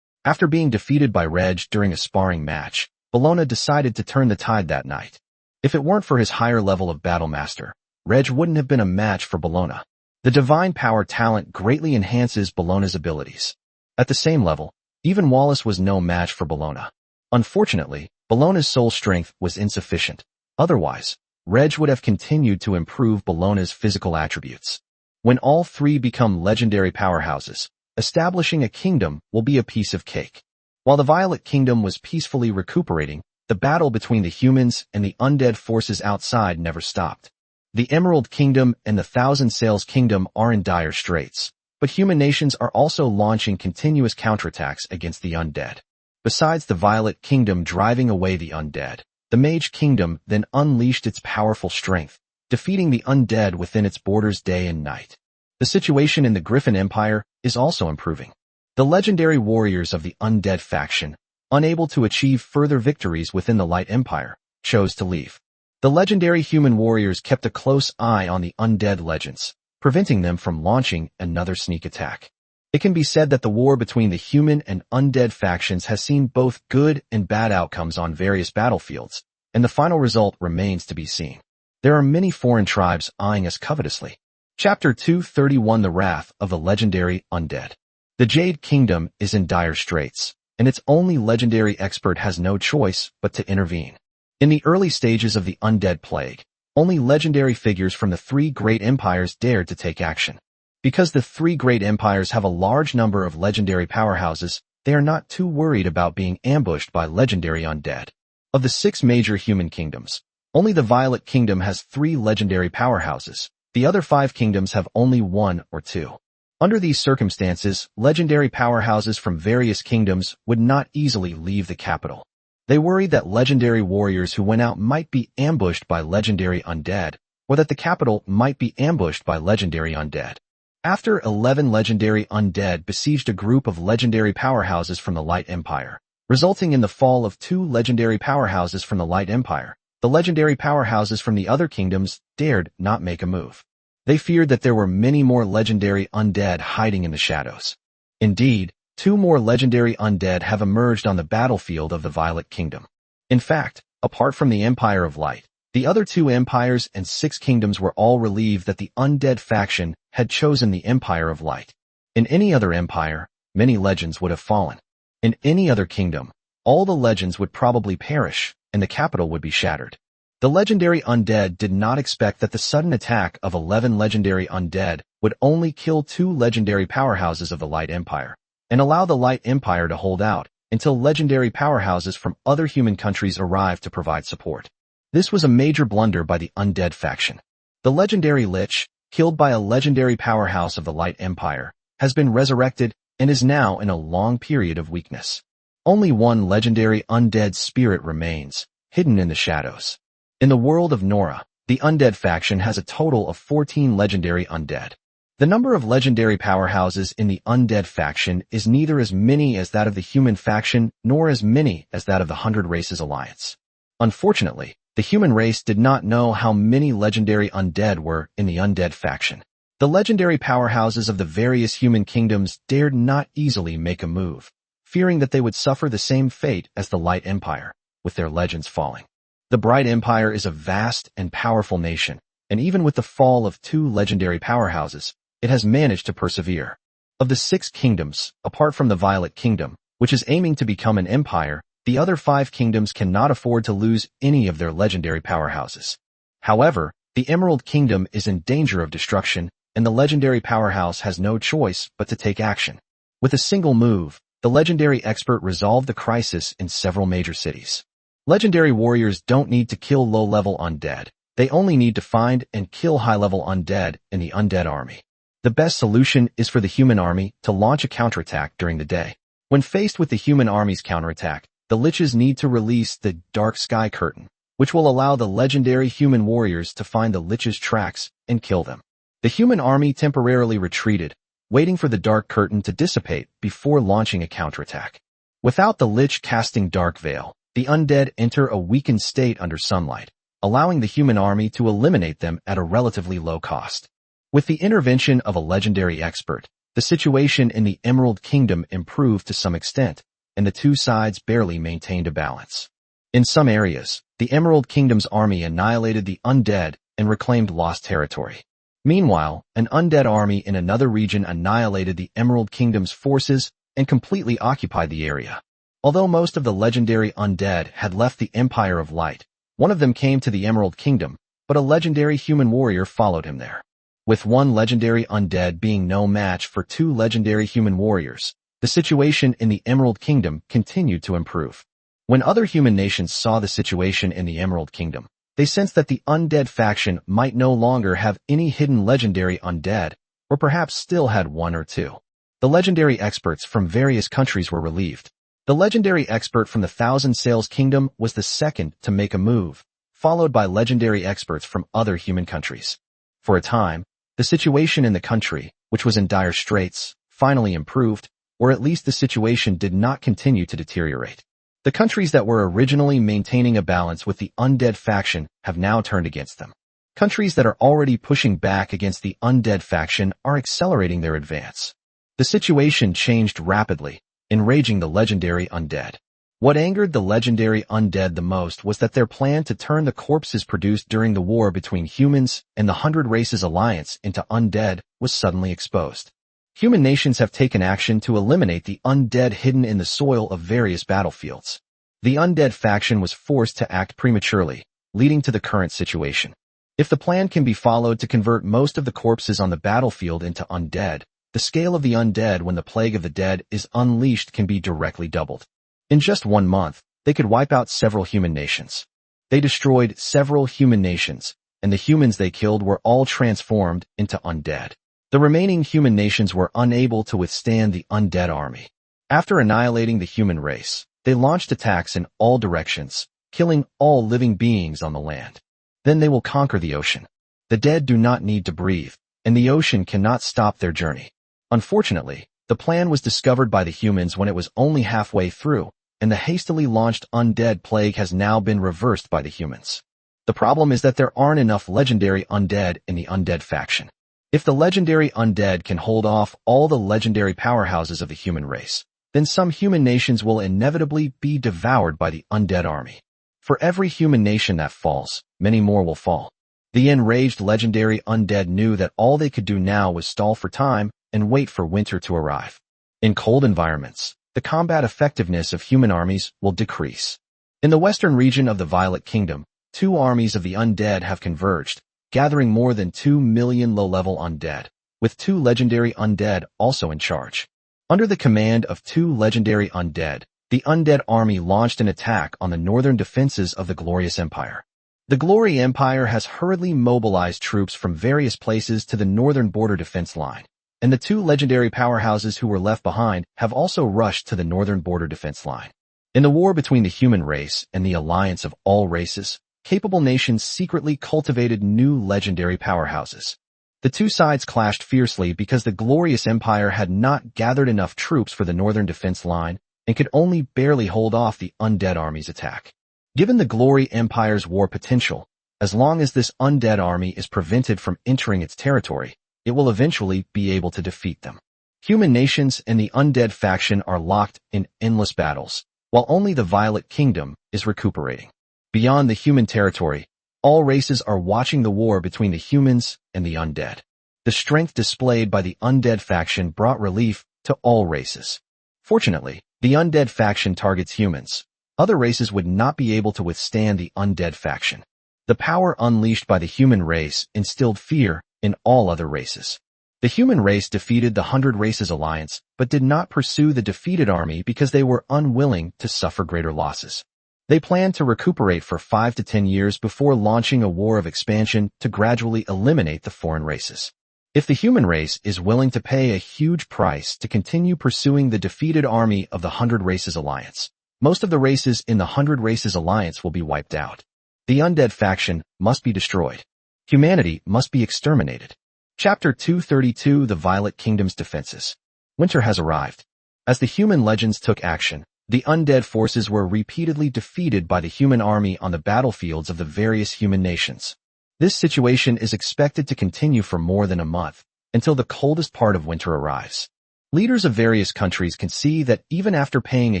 [SPEAKER 1] After being defeated by Reg during a sparring match, Bologna decided to turn the tide that night. If it weren't for his higher level of battle master, Reg wouldn't have been a match for Bologna. The divine power talent greatly enhances Bologna's abilities. At the same level, even Wallace was no match for Bologna. Unfortunately, Bologna's soul strength was insufficient. Otherwise, Reg would have continued to improve Bologna's physical attributes. When all three become legendary powerhouses, establishing a kingdom will be a piece of cake. While the Violet Kingdom was peacefully recuperating, the battle between the humans and the undead forces outside never stopped. The Emerald Kingdom and the Thousand Sails Kingdom are in dire straits, but human nations are also launching continuous counterattacks against the undead. Besides the Violet Kingdom driving away the undead, the Mage Kingdom then unleashed its powerful strength, defeating the undead within its borders day and night. The situation in the Griffin Empire is also improving. The legendary warriors of the undead faction, unable to achieve further victories within the Light Empire, chose to leave. The legendary human warriors kept a close eye on the undead legends, preventing them from launching another sneak attack. It can be said that the war between the human and undead factions has seen both good and bad outcomes on various battlefields, and the final result remains to be seen. There are many foreign tribes eyeing us covetously. Chapter 231 The Wrath of the Legendary Undead. The Jade Kingdom is in dire straits, and its only legendary expert has no choice but to intervene. In the early stages of the undead plague, only legendary figures from the three great empires dared to take action. Because the three great empires have a large number of legendary powerhouses, they are not too worried about being ambushed by legendary undead. Of the 6 major human kingdoms, only the Violet Kingdom has 3 legendary powerhouses. The other 5 kingdoms have only 1 or 2. Under these circumstances, legendary powerhouses from various kingdoms would not easily leave the capital. They worried that legendary warriors who went out might be ambushed by legendary undead, or that the capital might be ambushed by legendary undead. After 11 legendary undead besieged a group of legendary powerhouses from the Light Empire, resulting in the fall of 2 legendary powerhouses from the Light Empire, the legendary powerhouses from the other kingdoms dared not make a move. They feared that there were many more legendary undead hiding in the shadows. Indeed, 2 more legendary undead have emerged on the battlefield of the Violet Kingdom. In fact, apart from the Empire of Light, the other 2 empires and 6 kingdoms were all relieved that the undead faction had chosen the Empire of Light. In any other empire, many legends would have fallen. In any other kingdom, all the legends would probably perish, and the capital would be shattered. The legendary undead did not expect that the sudden attack of 11 legendary undead would only kill 2 legendary powerhouses of the Light Empire, and allow the Light Empire to hold out until legendary powerhouses from other human countries arrived to provide support. This was a major blunder by the undead faction. The legendary Lich, killed by a legendary powerhouse of the Light Empire, has been resurrected and is now in a long period of weakness. Only one legendary undead spirit remains, hidden in the shadows. In the world of Nora, the undead faction has a total of 14 legendary undead. The number of legendary powerhouses in the undead faction is neither as many as that of the human faction nor as many as that of the 100 Races Alliance. Unfortunately, the human race did not know how many legendary undead were in the undead faction. The legendary powerhouses of the various human kingdoms dared not easily make a move, fearing that they would suffer the same fate as the Light Empire, with their legends falling. The Bright Empire is a vast and powerful nation, and even with the fall of 2 legendary powerhouses, it has managed to persevere. Of the 6 kingdoms, apart from the Violet Kingdom, which is aiming to become an empire, the other 5 kingdoms cannot afford to lose any of their legendary powerhouses. However, the Emerald Kingdom is in danger of destruction, and the legendary powerhouse has no choice but to take action. With a single move, the legendary expert resolved the crisis in several major cities. Legendary warriors don't need to kill low-level undead. They only need to find and kill high-level undead in the undead army. The best solution is for the human army to launch a counterattack during the day. When faced with the human army's counterattack, the Liches need to release the Dark Sky Curtain, which will allow the legendary human warriors to find the Liches' tracks and kill them. The human army temporarily retreated, waiting for the dark curtain to dissipate before launching a counterattack. Without the lich casting dark veil, the undead enter a weakened state under sunlight, allowing the human army to eliminate them at a relatively low cost. With the intervention of a legendary expert, the situation in the Emerald Kingdom improved to some extent, and the two sides barely maintained a balance. In some areas, the Emerald Kingdom's army annihilated the undead and reclaimed lost territory. Meanwhile, an undead army in another region annihilated the Emerald Kingdom's forces and completely occupied the area. Although most of the legendary undead had left the Empire of Light, one of them came to the Emerald Kingdom, but a legendary human warrior followed him there. With one legendary undead being no match for two legendary human warriors, the situation in the Emerald Kingdom continued to improve. When other human nations saw the situation in the Emerald Kingdom, they sensed that the undead faction might no longer have any hidden legendary undead, or perhaps still had one or two. The legendary experts from various countries were relieved. The legendary expert from the Thousand Sails Kingdom was the second to make a move, followed by legendary experts from other human countries. For a time, the situation in the country, which was in dire straits, finally improved, or at least the situation did not continue to deteriorate. The countries that were originally maintaining a balance with the undead faction have now turned against them. Countries that are already pushing back against the undead faction are accelerating their advance. The situation changed rapidly, enraging the legendary undead. What angered the legendary undead the most was that their plan to turn the corpses produced during the war between humans and the Hundred Races Alliance into undead was suddenly exposed. Human nations have taken action to eliminate the undead hidden in the soil of various battlefields. The undead faction was forced to act prematurely, leading to the current situation. If the plan can be followed to convert most of the corpses on the battlefield into undead, the scale of the undead when the plague of the dead is unleashed can be directly doubled. In just 1 month, they could wipe out several human nations. They destroyed several human nations, and the humans they killed were all transformed into undead. The remaining human nations were unable to withstand the undead army. After annihilating the human race, they launched attacks in all directions, killing all living beings on the land. Then they will conquer the ocean. The dead do not need to breathe, and the ocean cannot stop their journey. Unfortunately, the plan was discovered by the humans when it was only halfway through, and the hastily launched undead plague has now been reversed by the humans. The problem is that there aren't enough legendary undead in the undead faction. If the legendary undead can hold off all the legendary powerhouses of the human race, then some human nations will inevitably be devoured by the undead army. For every human nation that falls, many more will fall. The enraged legendary undead knew that all they could do now was stall for time and wait for winter to arrive. In cold environments, the combat effectiveness of human armies will decrease. In the western region of the Violet Kingdom, 2 armies of the undead have converged, gathering more than 2 million low-level undead, with 2 legendary undead also in charge. Under the command of 2 legendary undead, the undead army launched an attack on the northern defenses of the Glorious Empire. The Glory Empire has hurriedly mobilized troops from various places to the northern border defense line, and the 2 legendary powerhouses who were left behind have also rushed to the northern border defense line. In the war between the human race and the alliance of all races, capable nations secretly cultivated new legendary powerhouses. The two sides clashed fiercely because the Glorious Empire had not gathered enough troops for the northern defense line and could only barely hold off the undead army's attack. Given the Glory Empire's war potential, as long as this undead army is prevented from entering its territory, it will eventually be able to defeat them. Human nations and the undead faction are locked in endless battles, while only the Violet Kingdom is recuperating. Beyond the human territory, all races are watching the war between the humans and the undead. The strength displayed by the undead faction brought relief to all races. Fortunately, the undead faction targets humans. Other races would not be able to withstand the undead faction. The power unleashed by the human race instilled fear in all other races. The human race defeated the 100 Races Alliance, but did not pursue the defeated army because they were unwilling to suffer greater losses. They planned to recuperate for 5 to 10 years before launching a war of expansion to gradually eliminate the foreign races. If the human race is willing to pay a huge price to continue pursuing the defeated army of the 100 Races Alliance, most of the races in the 100 Races Alliance will be wiped out. The undead faction must be destroyed. Humanity must be exterminated. Chapter 232 The Violet Kingdom's Defenses. Winter has arrived. As the human legends took action, the undead forces were repeatedly defeated by the human army on the battlefields of the various human nations. This situation is expected to continue for more than a month, until the coldest part of winter arrives. Leaders of various countries can see that even after paying a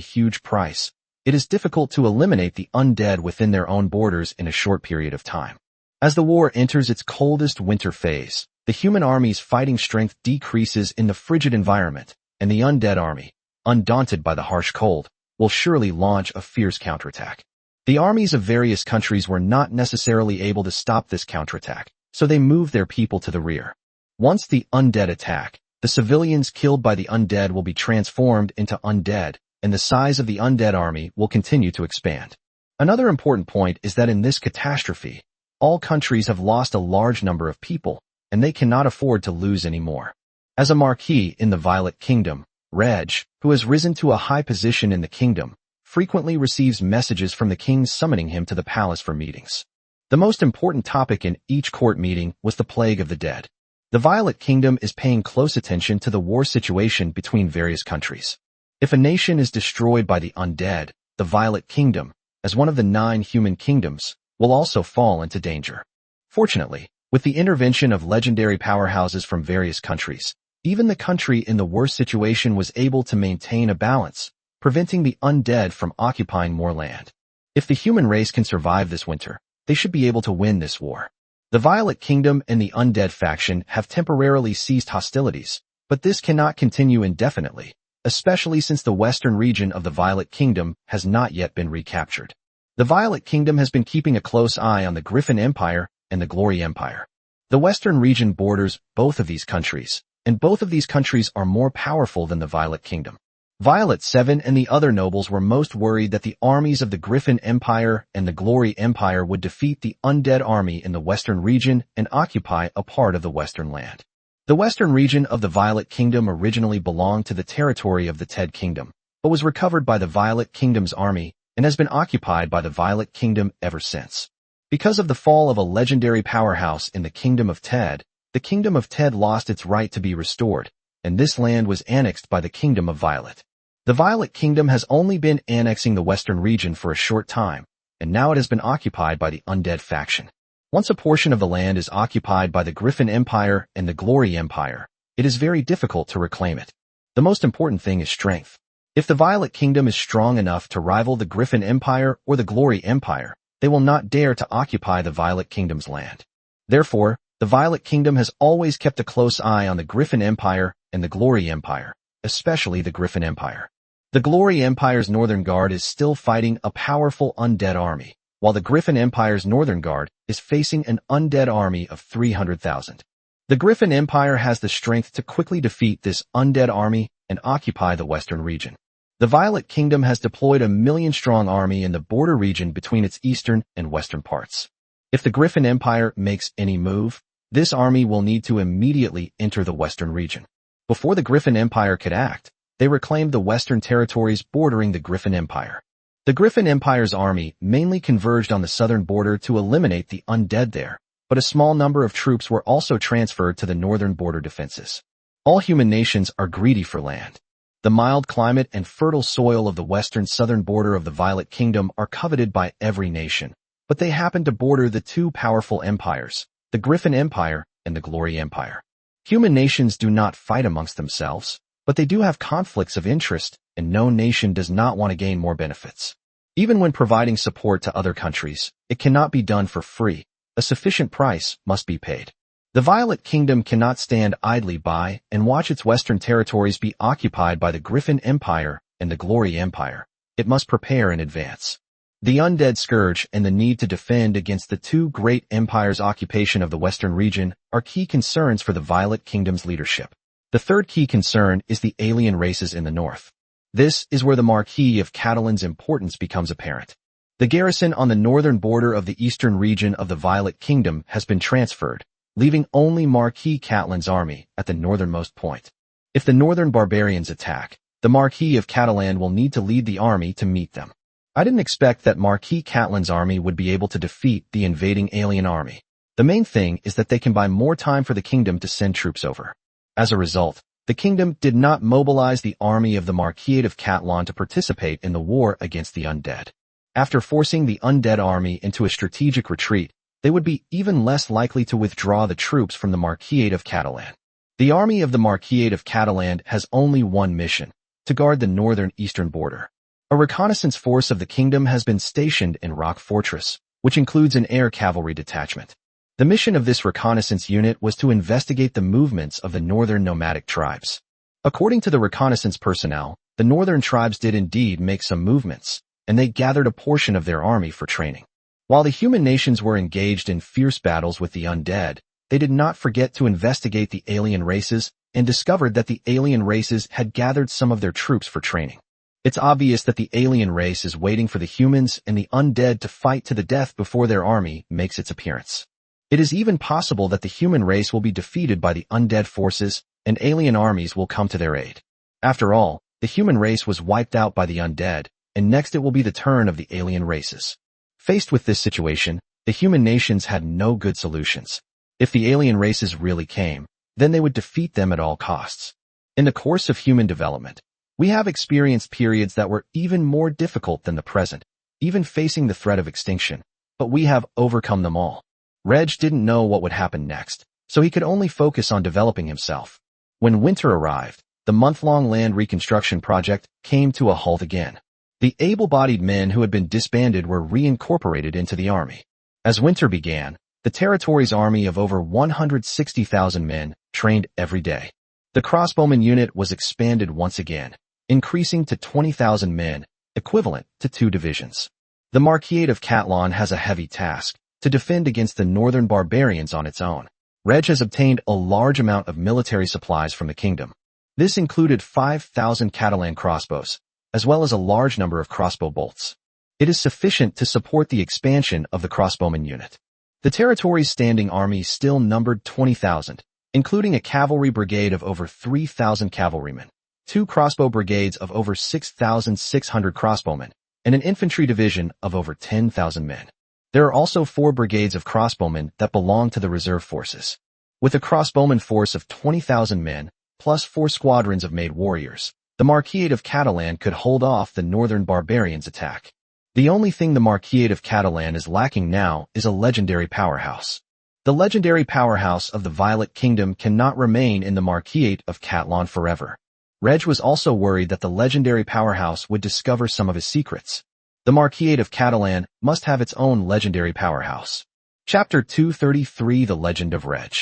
[SPEAKER 1] huge price, it is difficult to eliminate the undead within their own borders in a short period of time. As the war enters its coldest winter phase, the human army's fighting strength decreases in the frigid environment, and the undead army, undaunted by the harsh cold, will surely launch a fierce counterattack. The armies of various countries were not necessarily able to stop this counterattack, so they moved their people to the rear. Once the undead attack, the civilians killed by the undead will be transformed into undead, and the size of the undead army will continue to expand. Another important point is that in this catastrophe, all countries have lost a large number of people, and they cannot afford to lose any more. As a marquis in the Violet Kingdom, Reg, who has risen to a high position in the kingdom, frequently receives messages from the king summoning him to the palace for meetings. The most important topic in each court meeting was the plague of the dead. The Violet Kingdom is paying close attention to the war situation between various countries. If a nation is destroyed by the undead, the Violet Kingdom, as one of the 9 human kingdoms, will also fall into danger. Fortunately, with the intervention of legendary powerhouses from various countries, even the country in the worst situation was able to maintain a balance, preventing the undead from occupying more land. If the human race can survive this winter, they should be able to win this war. The Violet Kingdom and the undead faction have temporarily ceased hostilities, but this cannot continue indefinitely, especially since the western region of the Violet Kingdom has not yet been recaptured. The Violet Kingdom has been keeping a close eye on the Griffin Empire and the Glory Empire. The western region borders both of these countries, and both of these countries are more powerful than the Violet Kingdom. Violet 7 and the other nobles were most worried that the armies of the Griffin Empire and the Glory Empire would defeat the undead army in the western region and occupy a part of the western land. The western region of the Violet Kingdom originally belonged to the territory of the Ted Kingdom, but was recovered by the Violet Kingdom's army and has been occupied by the Violet Kingdom ever since. Because of the fall of a legendary powerhouse in the Kingdom of Ted, the Kingdom of Ted lost its right to be restored, and this land was annexed by the Kingdom of Violet. The Violet Kingdom has only been annexing the western region for a short time, and now it has been occupied by the undead faction. Once a portion of the land is occupied by the Griffin Empire and the Glory Empire, it is very difficult to reclaim it. The most important thing is strength. If the Violet Kingdom is strong enough to rival the Griffin Empire or the Glory Empire, they will not dare to occupy the Violet Kingdom's land. Therefore, the Violet Kingdom has always kept a close eye on the Griffin Empire and the Glory Empire, especially the Griffin Empire. The Glory Empire's Northern Guard is still fighting a powerful undead army, while the Griffin Empire's Northern Guard is facing an undead army of 300,000. The Griffin Empire has the strength to quickly defeat this undead army and occupy the western region. The Violet Kingdom has deployed a 1,000,000-strong army in the border region between its eastern and western parts. If the Griffin Empire makes any move, this army will need to immediately enter the western region. Before the Griffin Empire could act, they reclaimed the western territories bordering the Griffin Empire. The Griffin Empire's army mainly converged on the southern border to eliminate the undead there, but a small number of troops were also transferred to the northern border defenses. All human nations are greedy for land. The mild climate and fertile soil of the western-southern border of the Violet Kingdom are coveted by every nation, but they happen to border the 2 powerful empires, the Griffin Empire and the Glory Empire. Human nations do not fight amongst themselves, but they do have conflicts of interest, and no nation does not want to gain more benefits. Even when providing support to other countries, it cannot be done for free. A sufficient price must be paid. The Violet Kingdom cannot stand idly by and watch its western territories be occupied by the Griffin Empire and the Glory Empire. It must prepare in advance. The undead scourge and the need to defend against the 2 great empires' occupation of the western region are key concerns for the Violet Kingdom's leadership. The third key concern is the alien races in the north. This is where the Marquis of Catalan's importance becomes apparent. The garrison on the northern border of the eastern region of the Violet Kingdom has been transferred, leaving only Marquis Catalan's army at the northernmost point. If the northern barbarians attack, the Marquis of Catalan will need to lead the army to meet them. I didn't expect that Marquis Catalan's army would be able to defeat the invading alien army. The main thing is that they can buy more time for the kingdom to send troops over. As a result, the kingdom did not mobilize the army of the Marquis of Catalan to participate in the war against the undead. After forcing the undead army into a strategic retreat, they would be even less likely to withdraw the troops from the Marquis of Catalan. The army of the Marquis of Catalan has only one mission: to guard the northern eastern border. A reconnaissance force of the kingdom has been stationed in Rock Fortress, which includes an air cavalry detachment. The mission of this reconnaissance unit was to investigate the movements of the northern nomadic tribes. According to the reconnaissance personnel, the northern tribes did indeed make some movements, and they gathered a portion of their army for training. While the human nations were engaged in fierce battles with the undead, they did not forget to investigate the alien races and discovered that the alien races had gathered some of their troops for training. It's obvious that the alien race is waiting for the humans and the undead to fight to the death before their army makes its appearance. It is even possible that the human race will be defeated by the undead forces and alien armies will come to their aid. After all, the human race was wiped out by the undead, and next it will be the turn of the alien races. Faced with this situation, the human nations had no good solutions. If the alien races really came, then they would defeat them at all costs. In the course of human development, we have experienced periods that were even more difficult than the present, even facing the threat of extinction, but we have overcome them all. Reg didn't know what would happen next, so he could only focus on developing himself. When winter arrived, the month-long land reconstruction project came to a halt again. The able-bodied men who had been disbanded were reincorporated into the army. As winter began, the territory's army of over 160,000 men trained every day. The crossbowman unit was expanded once again, increasing to 20,000 men, equivalent to 2 divisions. The Marquis of Catalan has a heavy task: to defend against the northern barbarians on its own. Reg has obtained a large amount of military supplies from the kingdom. This included 5,000 Catalan crossbows, as well as a large number of crossbow bolts. It is sufficient to support the expansion of the crossbowman unit. The territory's standing army still numbered 20,000, including a cavalry brigade of over 3,000 cavalrymen, 2 crossbow brigades of over 6,600 crossbowmen, and an infantry division of over 10,000 men. There are also 4 brigades of crossbowmen that belong to the reserve forces. With a crossbowman force of 20,000 men, plus 4 squadrons of Maid warriors, the Marquis of Catalan could hold off the northern barbarians' attack. The only thing the Marquis of Catalan is lacking now is a legendary powerhouse. The legendary powerhouse of the Violet Kingdom cannot remain in the Marquis of Catalan forever. Reg was also worried that the legendary powerhouse would discover some of his secrets. The Marquis of Catalan must have its own legendary powerhouse. Chapter 233: The Legend of Reg.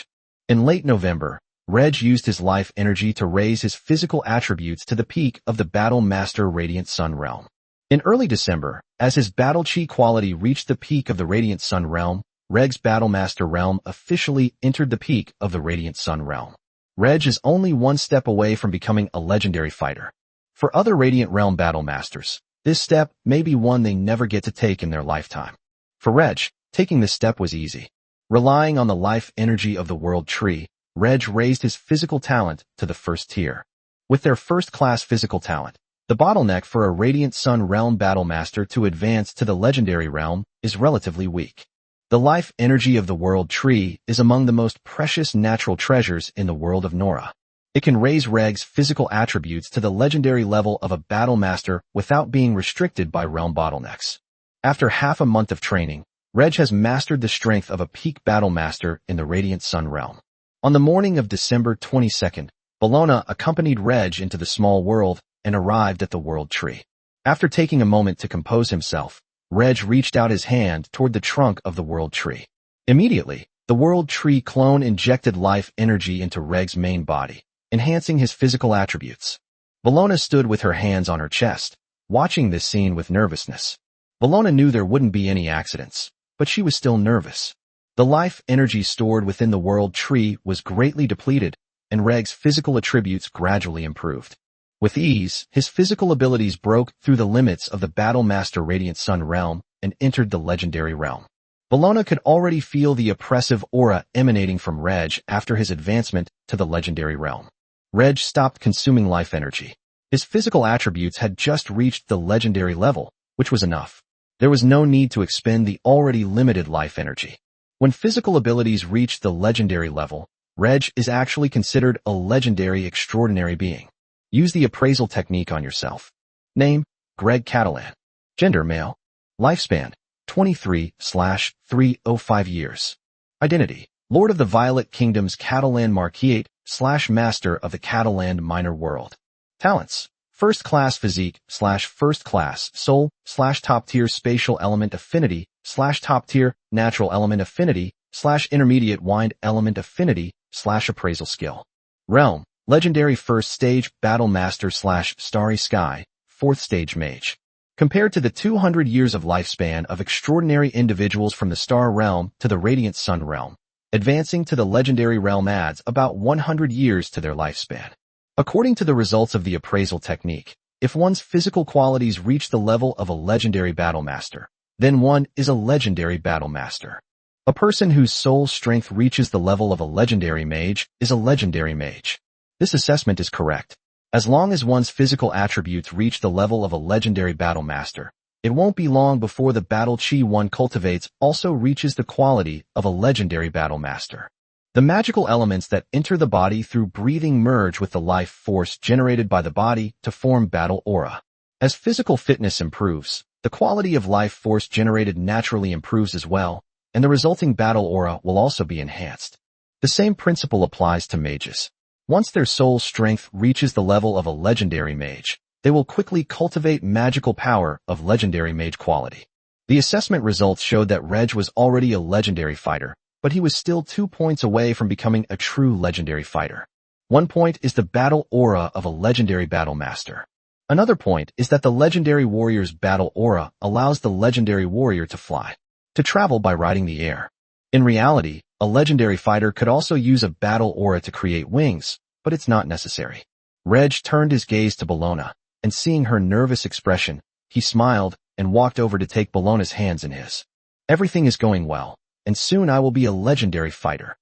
[SPEAKER 1] In late November, Reg used his life energy to raise his physical attributes to the peak of the Battle Master Radiant Sun realm. In early December, as his battle chi quality reached the peak of the Radiant Sun realm, Reg's Battle Master realm officially entered the peak of the Radiant Sun realm. Reg is only one step away from becoming a legendary fighter. For other Radiant Realm Battle Masters, this step may be one they never get to take in their lifetime. For Reg, taking this step was easy. Relying on the life energy of the World Tree, Reg raised his physical talent to the first tier. With their first-class physical talent, the bottleneck for a Radiant Sun Realm Battle Master to advance to the Legendary Realm is relatively weak. The life energy of the World Tree is among the most precious natural treasures in the world of Nora. It can raise Reg's physical attributes to the legendary level of a Battle Master without being restricted by realm bottlenecks. After half a month of training, Reg has mastered the strength of a peak Battle Master in the Radiant Sun realm. On the morning of December 22nd, Bologna accompanied Reg into the small world and arrived at the World Tree. After taking a moment to compose himself, Reg reached out his hand toward the trunk of the World Tree. Immediately, the World Tree clone injected life energy into Reg's main body, enhancing his physical attributes. Bologna stood with her hands on her chest, watching this scene with nervousness. Bologna knew there wouldn't be any accidents, but she was still nervous. The life energy stored within the World Tree was greatly depleted, and Reg's physical attributes gradually improved. With ease, his physical abilities broke through the limits of the Battle Master Radiant Sun realm and entered the Legendary realm. Bologna could already feel the oppressive aura emanating from Reg after his advancement to the Legendary realm. Reg stopped consuming life energy. His physical attributes had just reached the Legendary level, which was enough. There was no need to expend the already limited life energy. When physical abilities reach the legendary level, Reg is actually considered a legendary extraordinary being. Use the appraisal technique on yourself. Name, Greg Catalan. Gender, male. Lifespan, 23/305 years. Identity, Lord of the Violet Kingdom's Catalan Marquis/Master of the Catalan Minor World. Talents, first-class physique/first-class soul/top-tier spatial element affinity/top-tier natural element affinity/intermediate wind element affinity/appraisal skill. Realm, legendary first stage battle master/starry sky, fourth stage mage. Compared to the 200 years of lifespan of extraordinary individuals from the star realm to the radiant sun realm, advancing to the legendary realm adds about 100 years to their lifespan. According to the results of the appraisal technique, if one's physical qualities reach the level of a legendary battle master, then one is a legendary battle master. A person whose soul strength reaches the level of a legendary mage is a legendary mage. This assessment is correct. As long as one's physical attributes reach the level of a legendary battle master, it won't be long before the battle chi one cultivates also reaches the quality of a legendary battle master. The magical elements that enter the body through breathing merge with the life force generated by the body to form battle aura. As physical fitness improves, the quality of life force generated naturally improves as well, and the resulting battle aura will also be enhanced. The same principle applies to mages. Once their soul strength reaches the level of a legendary mage, they will quickly cultivate magical power of legendary mage quality. The assessment results showed that Reg was already a legendary fighter, but he was still 2 points away from becoming a true legendary fighter. 1 point is the battle aura of a legendary battle master. Another point is that the legendary warrior's battle aura allows the legendary warrior to fly, to travel by riding the air. In reality, a legendary fighter could also use a battle aura to create wings, but it's not necessary. Reg turned his gaze to Bellona, and seeing her nervous expression, he smiled and walked over to take Bellona's hands in his. Everything is going well, and soon I will be a legendary fighter.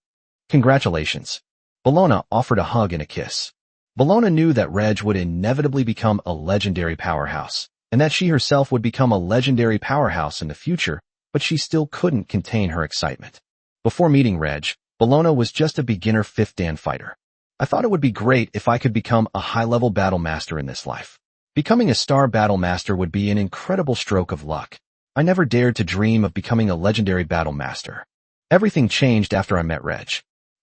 [SPEAKER 1] Congratulations. Bellona offered a hug and a kiss. Bellona knew that Reg would inevitably become a legendary powerhouse, and that she herself would become a legendary powerhouse in the future, but she still couldn't contain her excitement. Before meeting Reg, Bellona was just a beginner 5th Dan fighter. I thought it would be great if I could become a high-level battle master in this life. Becoming a star battle master would be an incredible stroke of luck. I never dared to dream of becoming a legendary battle master. Everything changed after I met Reg.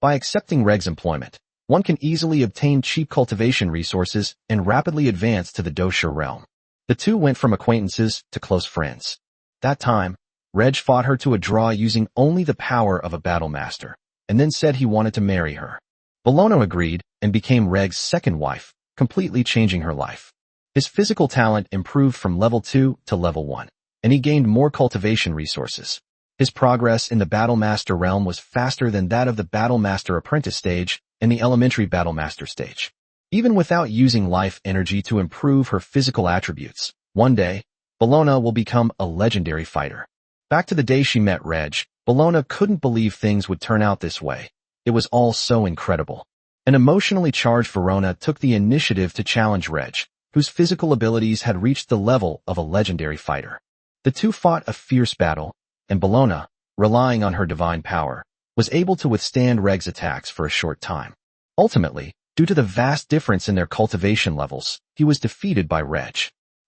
[SPEAKER 1] By accepting Reg's employment, one can easily obtain cheap cultivation resources and rapidly advance to the dosha realm. The two went from acquaintances to close friends. That time, Reg fought her to a draw using only the power of a battle master, and then said he wanted to marry her. Bellona agreed and became Reg's second wife, completely changing her life. His physical talent improved from level 2 to level 1, and he gained more cultivation resources. His progress in the battle master realm was faster than that of the battle master apprentice stage and the elementary battle master stage. Even without using life energy to improve her physical attributes, one day, Bellona will become a legendary fighter. Back to the day she met Reg, Bellona couldn't believe things would turn out this way. It was all so incredible. An emotionally charged Verona took the initiative to challenge Reg, whose physical abilities had reached the level of a legendary fighter. The two fought a fierce battle, and Bellona, relying on her divine power, was able to withstand Reg's attacks for a short time. Ultimately, due to the vast difference in their cultivation levels, he was defeated by Reg.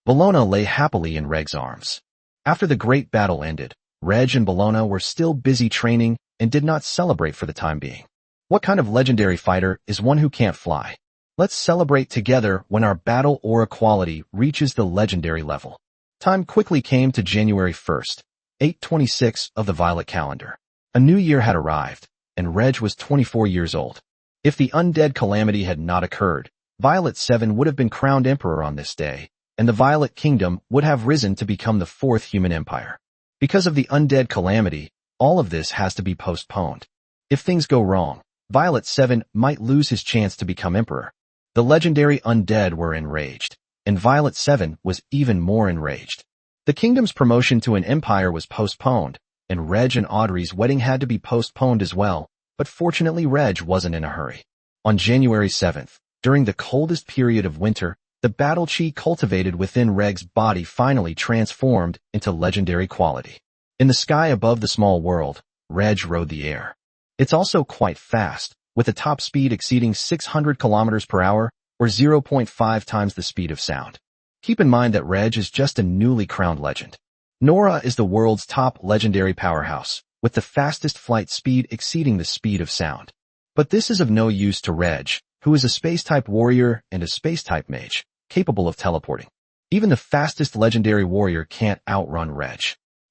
[SPEAKER 1] Bellona lay happily in Reg's arms. After the great battle ended, Reg and Bellona were still busy training and did not celebrate for the time being. What kind of legendary fighter is one who can't fly? Let's celebrate together when our battle aura quality reaches the legendary level. Time quickly came to January 1st, 826 of the Violet calendar. A new year had arrived, and Reg was 24 years old. If the undead calamity had not occurred, Violet 7 would have been crowned emperor on this day, and the Violet Kingdom would have risen to become the 4th human empire. Because of the undead calamity, all of this has to be postponed. If things go wrong, Violet 7 might lose his chance to become emperor. The legendary undead were enraged, and Violet 7 was even more enraged. The kingdom's promotion to an empire was postponed, and Reg and Audrey's wedding had to be postponed as well, but fortunately Reg wasn't in a hurry. On January 7th, during the coldest period of winter, the battle chi cultivated within Reg's body finally transformed into legendary quality. In the sky above the small world, Reg rode the air. It's also quite fast, with a top speed exceeding 600 kilometers per hour, or 0.5 times the speed of sound. Keep in mind that Reg is just a newly crowned legend. Nora is the world's top legendary powerhouse, with the fastest flight speed exceeding the speed of sound. But this is of no use to Reg, who is a space-type warrior and a space-type mage, capable of teleporting. Even the fastest legendary warrior can't outrun Reg.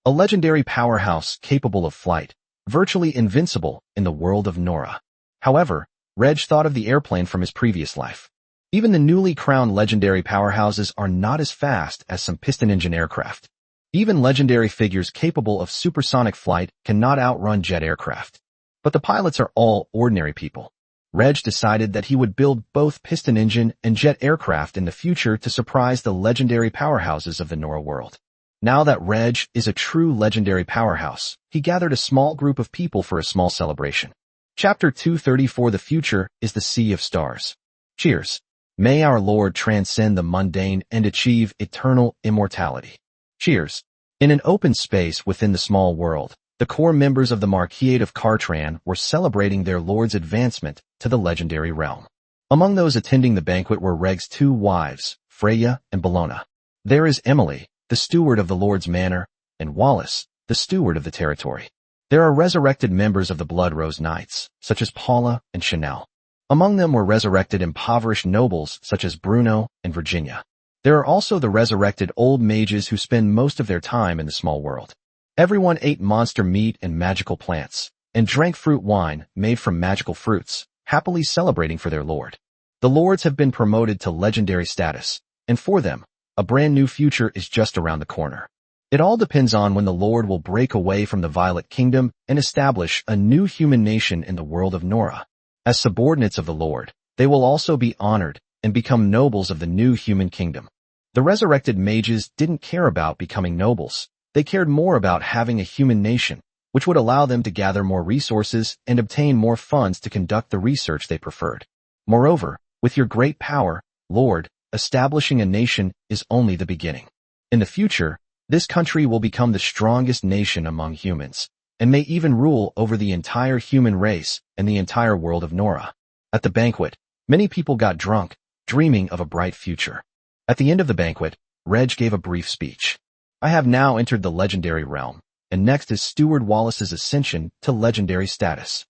[SPEAKER 1] A legendary powerhouse capable of flight, virtually invincible in the world of Nora. However, Reg thought of the airplane from his previous life. Even the newly crowned legendary powerhouses are not as fast as some piston-engine aircraft. Even legendary figures capable of supersonic flight cannot outrun jet aircraft. But the pilots are all ordinary people. Reg decided that he would build both piston engine and jet aircraft in the future to surprise the legendary powerhouses of the Nora world. Now that Reg is a true legendary powerhouse, he gathered a small group of people for a small celebration. Chapter 234 The Future is the Sea of Stars. Cheers. May our Lord transcend the mundane and achieve eternal immortality. Cheers. In an open space within the small world, the core members of the Marquisate of Cartran were celebrating their Lord's advancement to the legendary realm. Among those attending the banquet were Reg's two wives, Freya and Bellona. There is Emily, the steward of the Lord's manor, and Wallace, the steward of the territory. There are resurrected members of the Blood Rose Knights, such as Paula and Chanel. Among them were resurrected impoverished nobles such as Bruno and Virginia. There are also the resurrected old mages who spend most of their time in the small world. Everyone ate monster meat and magical plants, and drank fruit wine made from magical fruits, happily celebrating for their lord. The lords have been promoted to legendary status, and for them, a brand new future is just around the corner. It all depends on when the Lord will break away from the Violet Kingdom and establish a new human nation in the world of Nora. As subordinates of the Lord, they will also be honored and become nobles of the new human kingdom. The resurrected mages didn't care about becoming nobles. They cared more about having a human nation, which would allow them to gather more resources and obtain more funds to conduct the research they preferred. Moreover, with your great power, Lord, establishing a nation is only the beginning. In the future, this country will become the strongest nation among humans, and may even rule over the entire human race and the entire world of Nora. At the banquet, many people got drunk, dreaming of a bright future. At the end of the banquet, Reg gave a brief speech. I have now entered the legendary realm, and next is Steward Wallace's ascension to legendary status.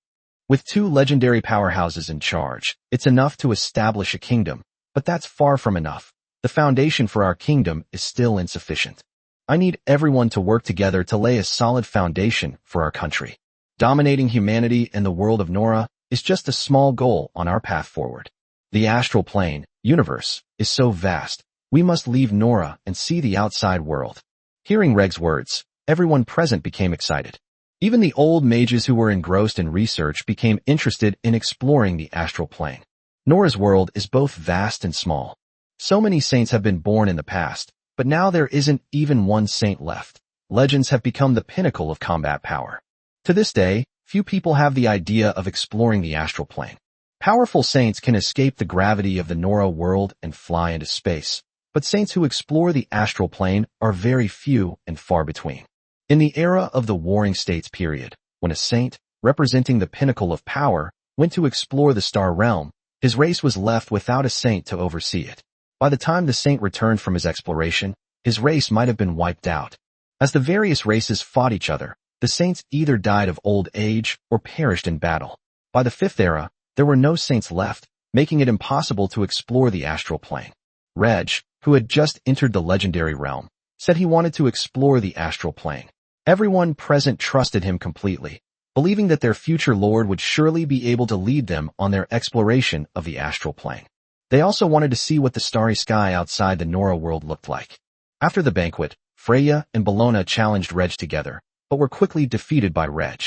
[SPEAKER 1] With two legendary powerhouses in charge, it's enough to establish a kingdom, but that's far from enough. The foundation for our kingdom is still insufficient. I need everyone to work together to lay a solid foundation for our country. Dominating humanity and the world of Nora is just a small goal on our path forward. The astral plane, universe, is so vast, we must leave Nora and see the outside world. Hearing Reg's words, everyone present became excited. Even the old mages who were engrossed in research became interested in exploring the astral plane. Nora's world is both vast and small. So many saints have been born in the past, but now there isn't even one saint left. Legends have become the pinnacle of combat power. To this day, few people have the idea of exploring the astral plane. Powerful saints can escape the gravity of the Nora world and fly into space, but saints who explore the astral plane are very few and far between. In the era of the Warring States period, when a saint, representing the pinnacle of power, went to explore the star realm, his race was left without a saint to oversee it. By the time the saint returned from his exploration, his race might have been wiped out. As the various races fought each other, the saints either died of old age or perished in battle. By the Fifth Era, there were no saints left, making it impossible to explore the astral plane. Reg, who had just entered the legendary realm, said he wanted to explore the astral plane. Everyone present trusted him completely, believing that their future lord would surely be able to lead them on their exploration of the astral plane. They also wanted to see what the starry sky outside the Nora world looked like. After the banquet, Freya and Bellona challenged Reg together, but were quickly defeated by Reg.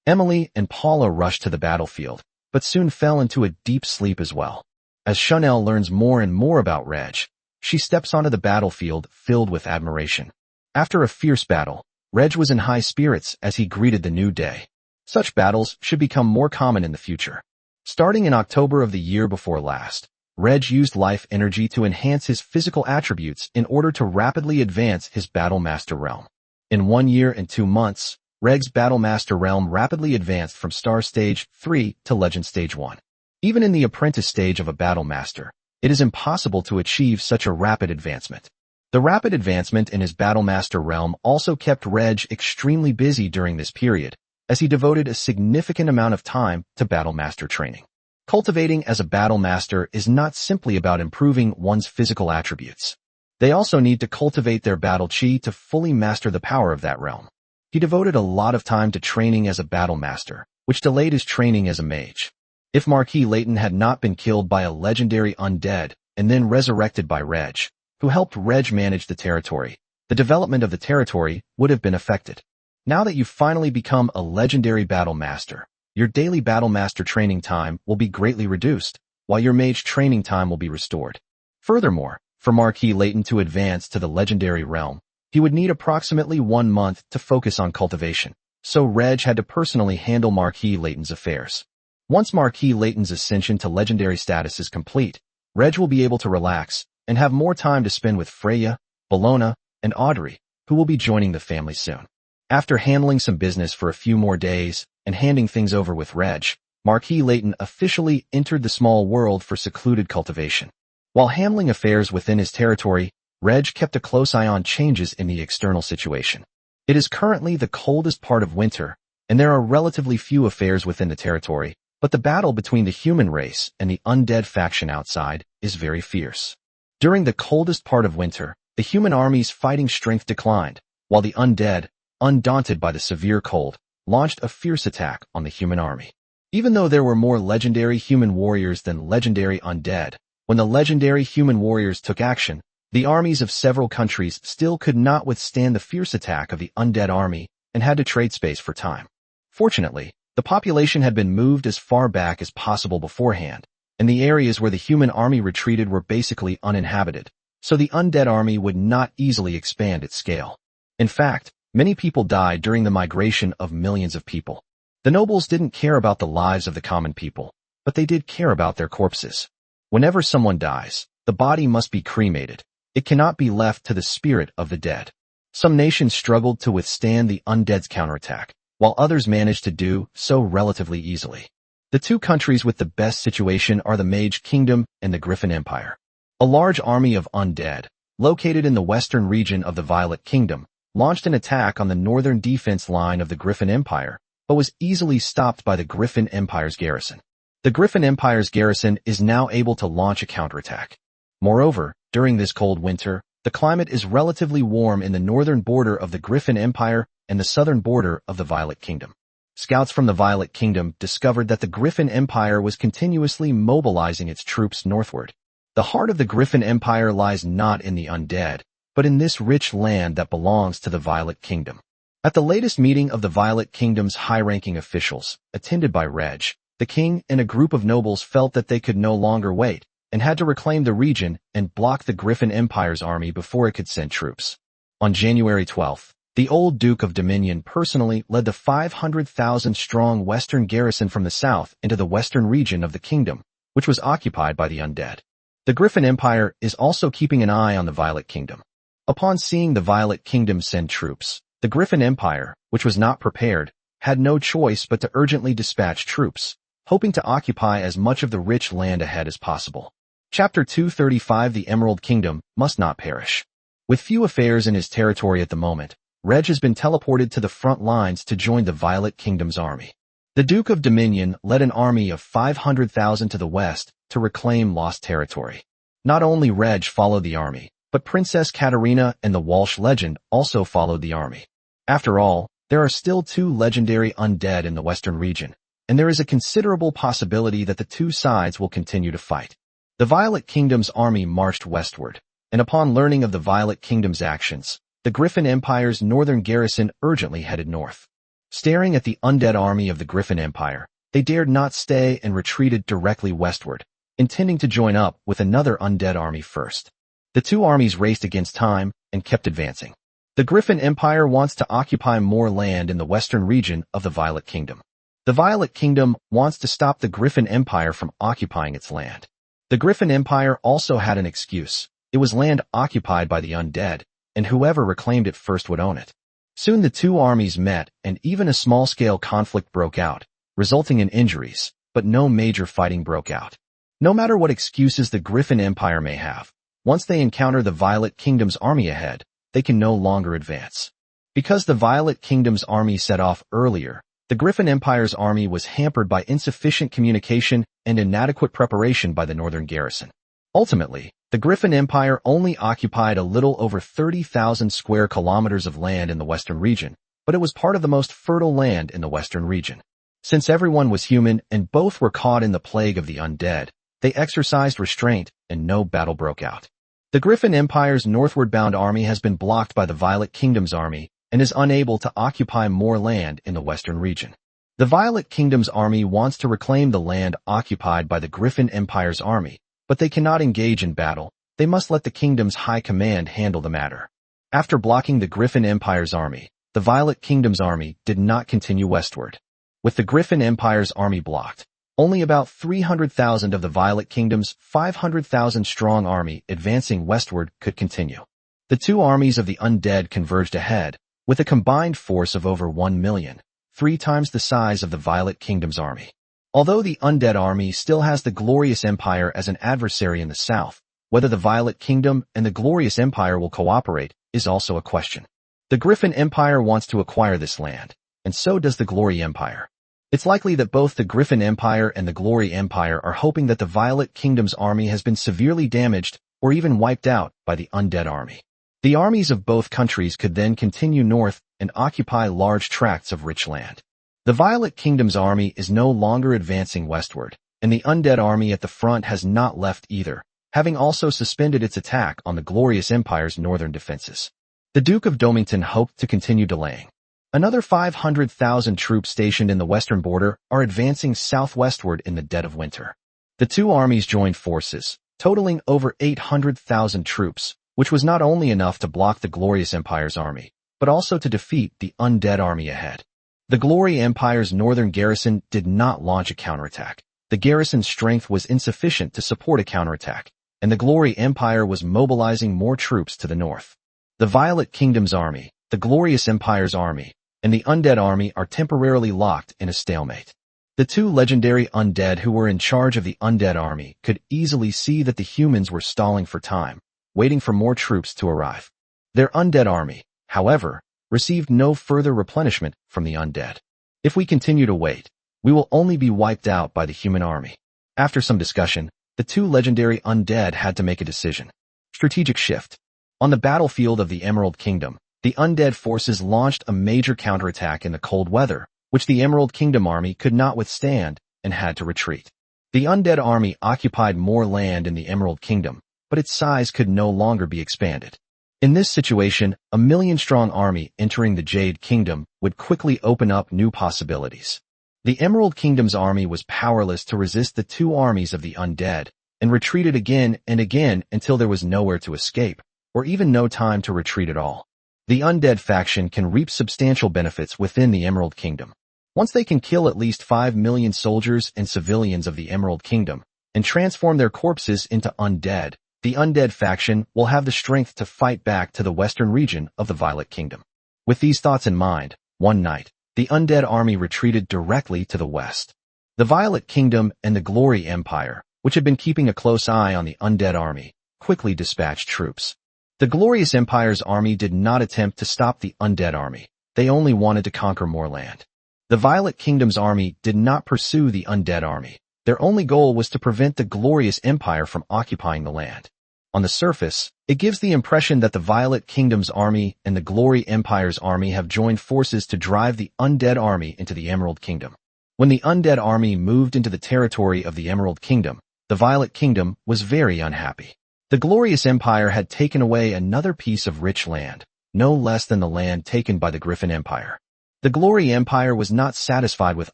[SPEAKER 1] Emily and Paula rushed to the battlefield, but soon fell into a deep sleep as well. As Chanel learns more and more about Reg, she steps onto the battlefield filled with admiration. After a fierce battle, Reg was in high spirits as he greeted the new day. Such battles should become more common in the future. Starting in October of the year before last, Reg used life energy to enhance his physical attributes in order to rapidly advance his Battle Master realm. In 1 year and 2 months, Reg's Battlemaster realm rapidly advanced from Star Stage 3 to Legend Stage 1. Even in the apprentice stage of a Battlemaster, it is impossible to achieve such a rapid advancement. The rapid advancement in his Battlemaster realm also kept Reg extremely busy during this period, as he devoted a significant amount of time to Battlemaster training. Cultivating as a Battlemaster is not simply about improving one's physical attributes. They also need to cultivate their battle chi to fully master the power of that realm. He devoted a lot of time to training as a Battlemaster, which delayed his training as a mage. If Marquis Layton had not been killed by a legendary undead and then resurrected by Reg, who helped Reg manage the territory, the development of the territory would have been affected. Now that you've finally become a legendary Battlemaster, your daily Battlemaster training time will be greatly reduced, while your mage training time will be restored. Furthermore, for Marquis Layton to advance to the legendary realm, he would need approximately 1 month to focus on cultivation, so Reg had to personally handle Marquis Layton's affairs. Once Marquis Layton's ascension to legendary status is complete, Reg will be able to relax and have more time to spend with Freya, Bellona, and Audrey, who will be joining the family soon. After handling some business for a few more days and handing things over with Reg, Marquis Layton officially entered the small world for secluded cultivation. While handling affairs within his territory, Reg kept a close eye on changes in the external situation. It is currently the coldest part of winter, and there are relatively few affairs within the territory, but the battle between the human race and the undead faction outside is very fierce. During the coldest part of winter, the human army's fighting strength declined, while the undead, undaunted by the severe cold, launched a fierce attack on the human army. Even though there were more legendary human warriors than legendary undead, when the legendary human warriors took action, the armies of several countries still could not withstand the fierce attack of the undead army and had to trade space for time. Fortunately, the population had been moved as far back as possible beforehand, and the areas where the human army retreated were basically uninhabited, so the undead army would not easily expand its scale. In fact, many people died during the migration of millions of people. The nobles didn't care about the lives of the common people, but they did care about their corpses. Whenever someone dies, the body must be cremated. It cannot be left to the spirit of the dead. Some nations struggled to withstand the undead's counterattack, while others managed to do so relatively easily. The two countries with the best situation are the Mage Kingdom and the Griffin Empire. A large army of undead, located in the western region of the Violet Kingdom, launched an attack on the northern defense line of the Griffin Empire, but was easily stopped by the Griffin Empire's garrison. The Griffin Empire's garrison is now able to launch a counterattack. Moreover, during this cold winter, the climate is relatively warm in the northern border of the Griffin Empire and the southern border of the Violet Kingdom. Scouts from the Violet Kingdom discovered that the Griffin Empire was continuously mobilizing its troops northward. The heart of the Griffin Empire lies not in the undead, but in this rich land that belongs to the Violet Kingdom. At the latest meeting of the Violet Kingdom's high-ranking officials, attended by Reg, the king and a group of nobles felt that they could no longer wait, and had to reclaim the region and block the Griffin Empire's army before it could send troops. On January 12th, the old Duke of Dominion personally led the 500,000-strong western garrison from the south into the western region of the kingdom, which was occupied by the undead. The Griffin Empire is also keeping an eye on the Violet Kingdom. Upon seeing the Violet Kingdom send troops, the Griffin Empire, which was not prepared, had no choice but to urgently dispatch troops, hoping to occupy as much of the rich land ahead as possible. Chapter 235 The Emerald Kingdom must not perish. With few affairs in his territory at the moment, Reg has been teleported to the front lines to join the Violet Kingdom's army. The Duke of Dominion led an army of 500,000 to the west to reclaim lost territory. Not only Reg followed the army, but Princess Katarina and the Walsh legend also followed the army. After all, there are still 2 legendary undead in the western region, and there is a considerable possibility that the 2 sides will continue to fight. The Violet Kingdom's army marched westward, and upon learning of the Violet Kingdom's actions, the Griffin Empire's northern garrison urgently headed north. Staring at the undead army of the Griffin Empire, they dared not stay and retreated directly westward, intending to join up with another undead army first. The 2 armies raced against time and kept advancing. The Griffin Empire wants to occupy more land in the western region of the Violet Kingdom. The Violet Kingdom wants to stop the Griffin Empire from occupying its land. The Griffin Empire also had an excuse. It was land occupied by the undead, and whoever reclaimed it first would own it. Soon the two armies met and even a small-scale conflict broke out, resulting in injuries, but no major fighting broke out. No matter what excuses the Griffin Empire may have, once they encounter the Violet Kingdom's army ahead, they can no longer advance. Because the Violet Kingdom's army set off earlier, the Griffin Empire's army was hampered by insufficient communication and inadequate preparation by the northern garrison. Ultimately, the Griffin Empire only occupied a little over 30,000 square kilometers of land in the western region, but it was part of the most fertile land in the western region. Since everyone was human and both were caught in the plague of the undead, they exercised restraint and no battle broke out. The Griffin Empire's northward-bound army has been blocked by the Violet Kingdom's army and is unable to occupy more land in the western region. The Violet Kingdom's army wants to reclaim the land occupied by the Griffin Empire's army, but they cannot engage in battle. They must let the kingdom's high command handle the matter. After blocking the Griffin Empire's army, the Violet Kingdom's army did not continue westward. With the Griffin Empire's army blocked, only about 300,000 of the Violet Kingdom's 500,000-strong army advancing westward could continue. The two armies of the undead converged ahead, with a combined force of over 1 million, 3 times the size of the Violet Kingdom's army. Although the undead army still has the Glorious Empire as an adversary in the south, whether the Violet Kingdom and the Glorious Empire will cooperate is also a question. The Griffin Empire wants to acquire this land, and so does the Glory Empire. It's likely that both the Griffin Empire and the Glory Empire are hoping that the Violet Kingdom's army has been severely damaged or even wiped out by the undead army. The armies of both countries could then continue north and occupy large tracts of rich land. The Violet Kingdom's army is no longer advancing westward, and the undead army at the front has not left either, having also suspended its attack on the Glorious Empire's northern defenses. The Duke of Domington hoped to continue delaying. Another 500,000 troops stationed in the western border are advancing southwestward in the dead of winter. The two armies joined forces, totaling over 800,000 troops, which was not only enough to block the Glorious Empire's army, but also to defeat the undead army ahead. The Glory Empire's northern garrison did not launch a counterattack. The garrison's strength was insufficient to support a counterattack, and the Glory Empire was mobilizing more troops to the north. The Violet Kingdom's army, the Glorious Empire's army, and the undead army are temporarily locked in a stalemate. The two legendary undead who were in charge of the undead army could easily see that the humans were stalling for time, waiting for more troops to arrive. Their undead army, however, received no further replenishment from the undead. If we continue to wait, we will only be wiped out by the human army. After some discussion, the two legendary undead had to make a decision. Strategic shift. On the battlefield of the Emerald Kingdom, the undead forces launched a major counterattack in the cold weather, which the Emerald Kingdom army could not withstand and had to retreat. The undead army occupied more land in the Emerald Kingdom, but its size could no longer be expanded. In this situation, a million-strong army entering the Jade Kingdom would quickly open up new possibilities. The Emerald Kingdom's army was powerless to resist the two armies of the undead, and retreated again and again until there was nowhere to escape, or even no time to retreat at all. The undead faction can reap substantial benefits within the Emerald Kingdom. Once they can kill at least 5 million soldiers and civilians of the Emerald Kingdom, and transform their corpses into undead, the undead faction will have the strength to fight back to the western region of the Violet Kingdom. With these thoughts in mind, one night, the undead army retreated directly to the west. The Violet Kingdom and the Glory Empire, which had been keeping a close eye on the undead army, quickly dispatched troops. The Glorious Empire's army did not attempt to stop the undead army. They only wanted to conquer more land. The Violet Kingdom's army did not pursue the undead army. Their only goal was to prevent the Glorious Empire from occupying the land. On the surface, it gives the impression that the Violet Kingdom's army and the Glory Empire's army have joined forces to drive the undead army into the Emerald Kingdom. When the undead army moved into the territory of the Emerald Kingdom, the Violet Kingdom was very unhappy. The Glorious Empire had taken away another piece of rich land, no less than the land taken by the Griffin Empire. The Glory Empire was not satisfied with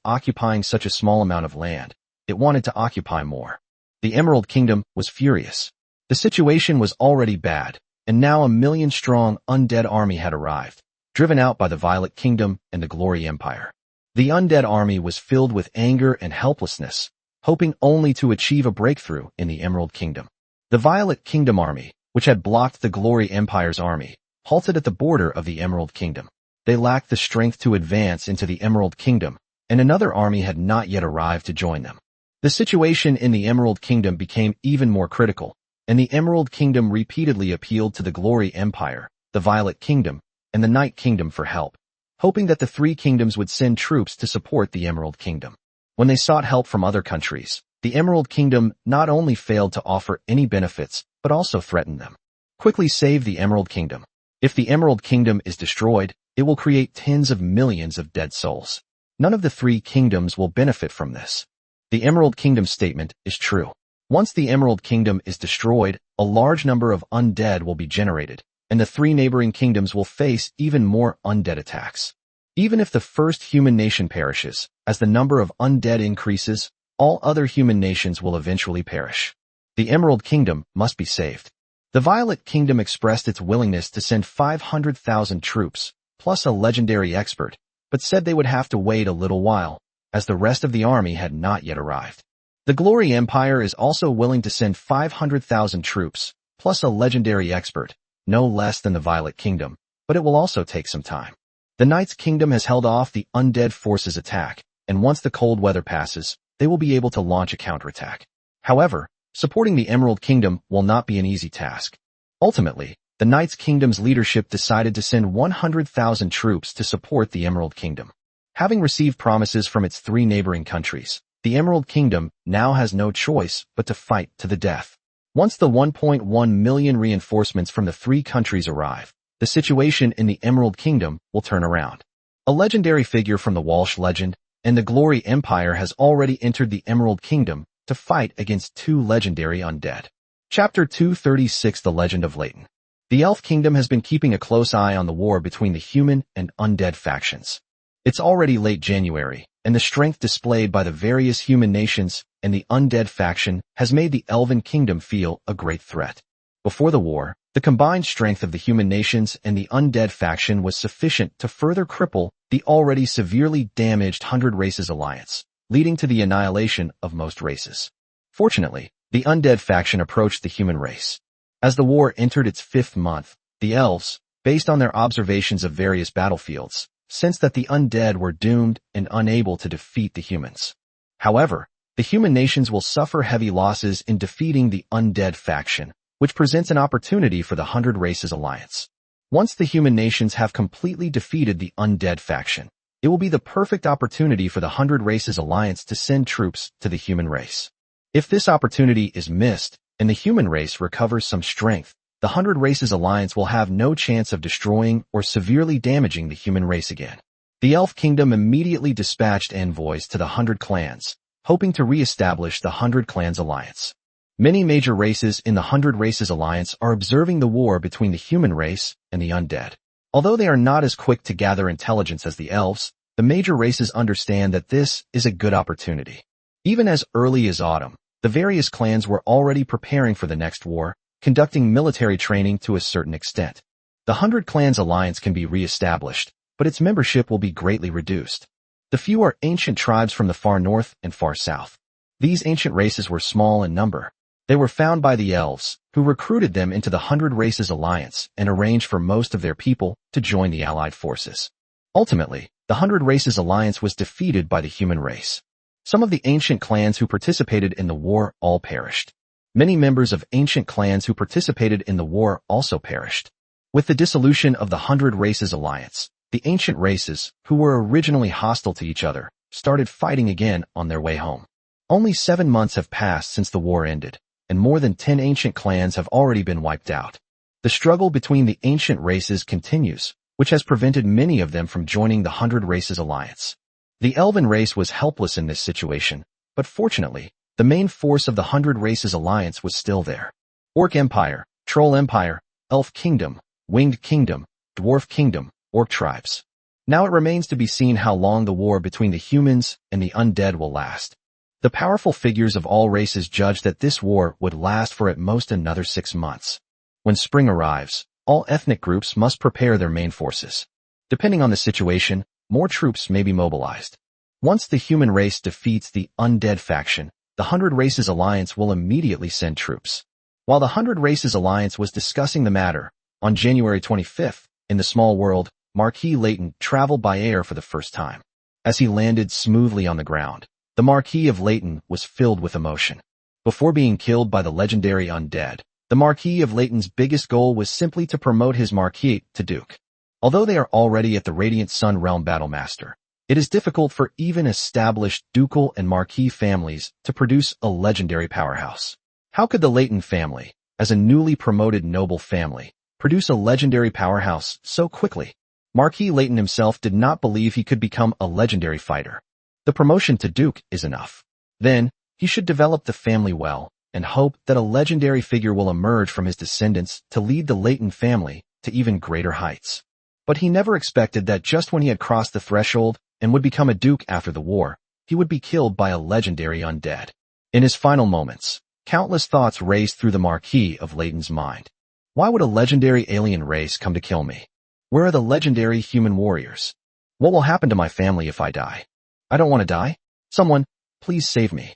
[SPEAKER 1] occupying such a small amount of land. It wanted to occupy more. The Emerald Kingdom was furious. The situation was already bad, and now a million-strong undead army had arrived, driven out by the Violet Kingdom and the Glory Empire. The undead army was filled with anger and helplessness, hoping only to achieve a breakthrough in the Emerald Kingdom. The Violet Kingdom army, which had blocked the Glory Empire's army, halted at the border of the Emerald Kingdom. they lacked the strength to advance into the Emerald Kingdom, and another army had not yet arrived to join them. The situation in the Emerald Kingdom became even more critical, and the Emerald Kingdom repeatedly appealed to the Glory Empire, the Violet Kingdom, and the Night Kingdom for help, hoping that the three kingdoms would send troops to support the Emerald Kingdom. When they sought help from other countries, the Emerald Kingdom not only failed to offer any benefits, but also threatened them. Quickly save the Emerald Kingdom. If the Emerald Kingdom is destroyed, it will create tens of millions of dead souls. None of the three kingdoms will benefit from this. The Emerald Kingdom statement is true. Once the Emerald Kingdom is destroyed, a large number of undead will be generated, and the three neighboring kingdoms will face even more undead attacks. Even if the first human nation perishes, as the number of undead increases, all other human nations will eventually perish. The Emerald Kingdom must be saved. The Violet Kingdom expressed its willingness to send 500,000 troops, plus a legendary expert, but said they would have to wait a little while, as the rest of the army had not yet arrived. The Glory Empire is also willing to send 500,000 troops, plus a legendary expert, no less than the Violet Kingdom, but it will also take some time. The Night's Kingdom has held off the undead forces' attack, and once the cold weather passes, they will be able to launch a counterattack. However, supporting the Emerald Kingdom will not be an easy task. Ultimately, the Night's Kingdom's leadership decided to send 100,000 troops to support the Emerald Kingdom. Having received promises from its three neighboring countries, the Emerald Kingdom now has no choice but to fight to the death. Once the 1.1 million reinforcements from the three countries arrive, the situation in the Emerald Kingdom will turn around. A legendary figure from the Walsh legend and the Glory Empire has already entered the Emerald Kingdom to fight against two legendary undead. Chapter 236: The Legend of Leighton. The Elf Kingdom has been keeping a close eye on the war between the human and undead factions. It's already late January, and the strength displayed by the various human nations and the undead faction has made the Elven Kingdom feel a great threat. Before the war, the combined strength of the human nations and the undead faction was sufficient to further cripple the already severely damaged Hundred Races Alliance, leading to the annihilation of most races. Fortunately, the undead faction approached the human race. As the war entered its fifth month, the elves, based on their observations of various battlefields, sensed that the undead were doomed and unable to defeat the humans. However, the human nations will suffer heavy losses in defeating the undead faction, which presents an opportunity for the Hundred Races Alliance. Once the human nations have completely defeated the undead faction, it will be the perfect opportunity for the Hundred Races Alliance to send troops to the human race. If this opportunity is missed, and the human race recovers some strength, the Hundred Races Alliance will have no chance of destroying or severely damaging the human race again. The Elf Kingdom immediately dispatched envoys to the 100 clans, hoping to re-establish the 100 Clans Alliance. Many major races in the 100 Races Alliance are observing the war between the human race and the undead. Although they are not as quick to gather intelligence as the elves, the major races understand that this is a good opportunity. Even as early as autumn, the various clans were already preparing for the next war, conducting military training to a certain extent. The 100 Clans Alliance can be re-established, but its membership will be greatly reduced. The few are ancient tribes from the far north and far south. These ancient races were small in number. They were found by the elves, who recruited them into the 100 Races Alliance and arranged for most of their people to join the allied forces. Ultimately, the 100 Races Alliance was defeated by the human race. Some of the ancient clans who participated in the war all perished. Many members of ancient clans who participated in the war also perished. With the dissolution of the 100 Races Alliance, the ancient races, who were originally hostile to each other, started fighting again on their way home. Only 7 months have passed since the war ended, and more than 10 ancient clans have already been wiped out. The struggle between the ancient races continues, which has prevented many of them from joining the 100 Races Alliance. The Elven race was helpless in this situation, but fortunately, the main force of the 100 Races Alliance was still there. Orc Empire, Troll Empire, Elf Kingdom, Winged Kingdom, Dwarf Kingdom, Orc tribes. Now it remains to be seen how long the war between the humans and the undead will last. The powerful figures of all races judged that this war would last for at most another 6 months. When spring arrives, all ethnic groups must prepare their main forces. Depending on the situation, more troops may be mobilized. Once the human race defeats the undead faction, the 100 Races Alliance will immediately send troops. While the 100 Races Alliance was discussing the matter, on January 25th, in the small world, Marquis Layton traveled by air for the first time. As he landed smoothly on the ground, the Marquis of Layton was filled with emotion. Before being killed by the legendary undead, the Marquis of Layton's biggest goal was simply to promote his Marquis to Duke. Although they are already at the Radiant Sun Realm Battlemaster, it is difficult for even established ducal and Marquis families to produce a legendary powerhouse. How could the Layton family, as a newly promoted noble family, produce a legendary powerhouse so quickly? Marquis Layton himself did not believe he could become a legendary fighter. The promotion to Duke is enough. Then, he should develop the family well and hope that a legendary figure will emerge from his descendants to lead the Layton family to even greater heights. But he never expected that just when he had crossed the threshold and would become a duke after the war, he would be killed by a legendary undead. In his final moments, countless thoughts raced through the Marquis of Layton's mind. Why would a legendary alien race come to kill me? Where are the legendary human warriors? What will happen to my family if I die? I don't want to die. Someone, please save me.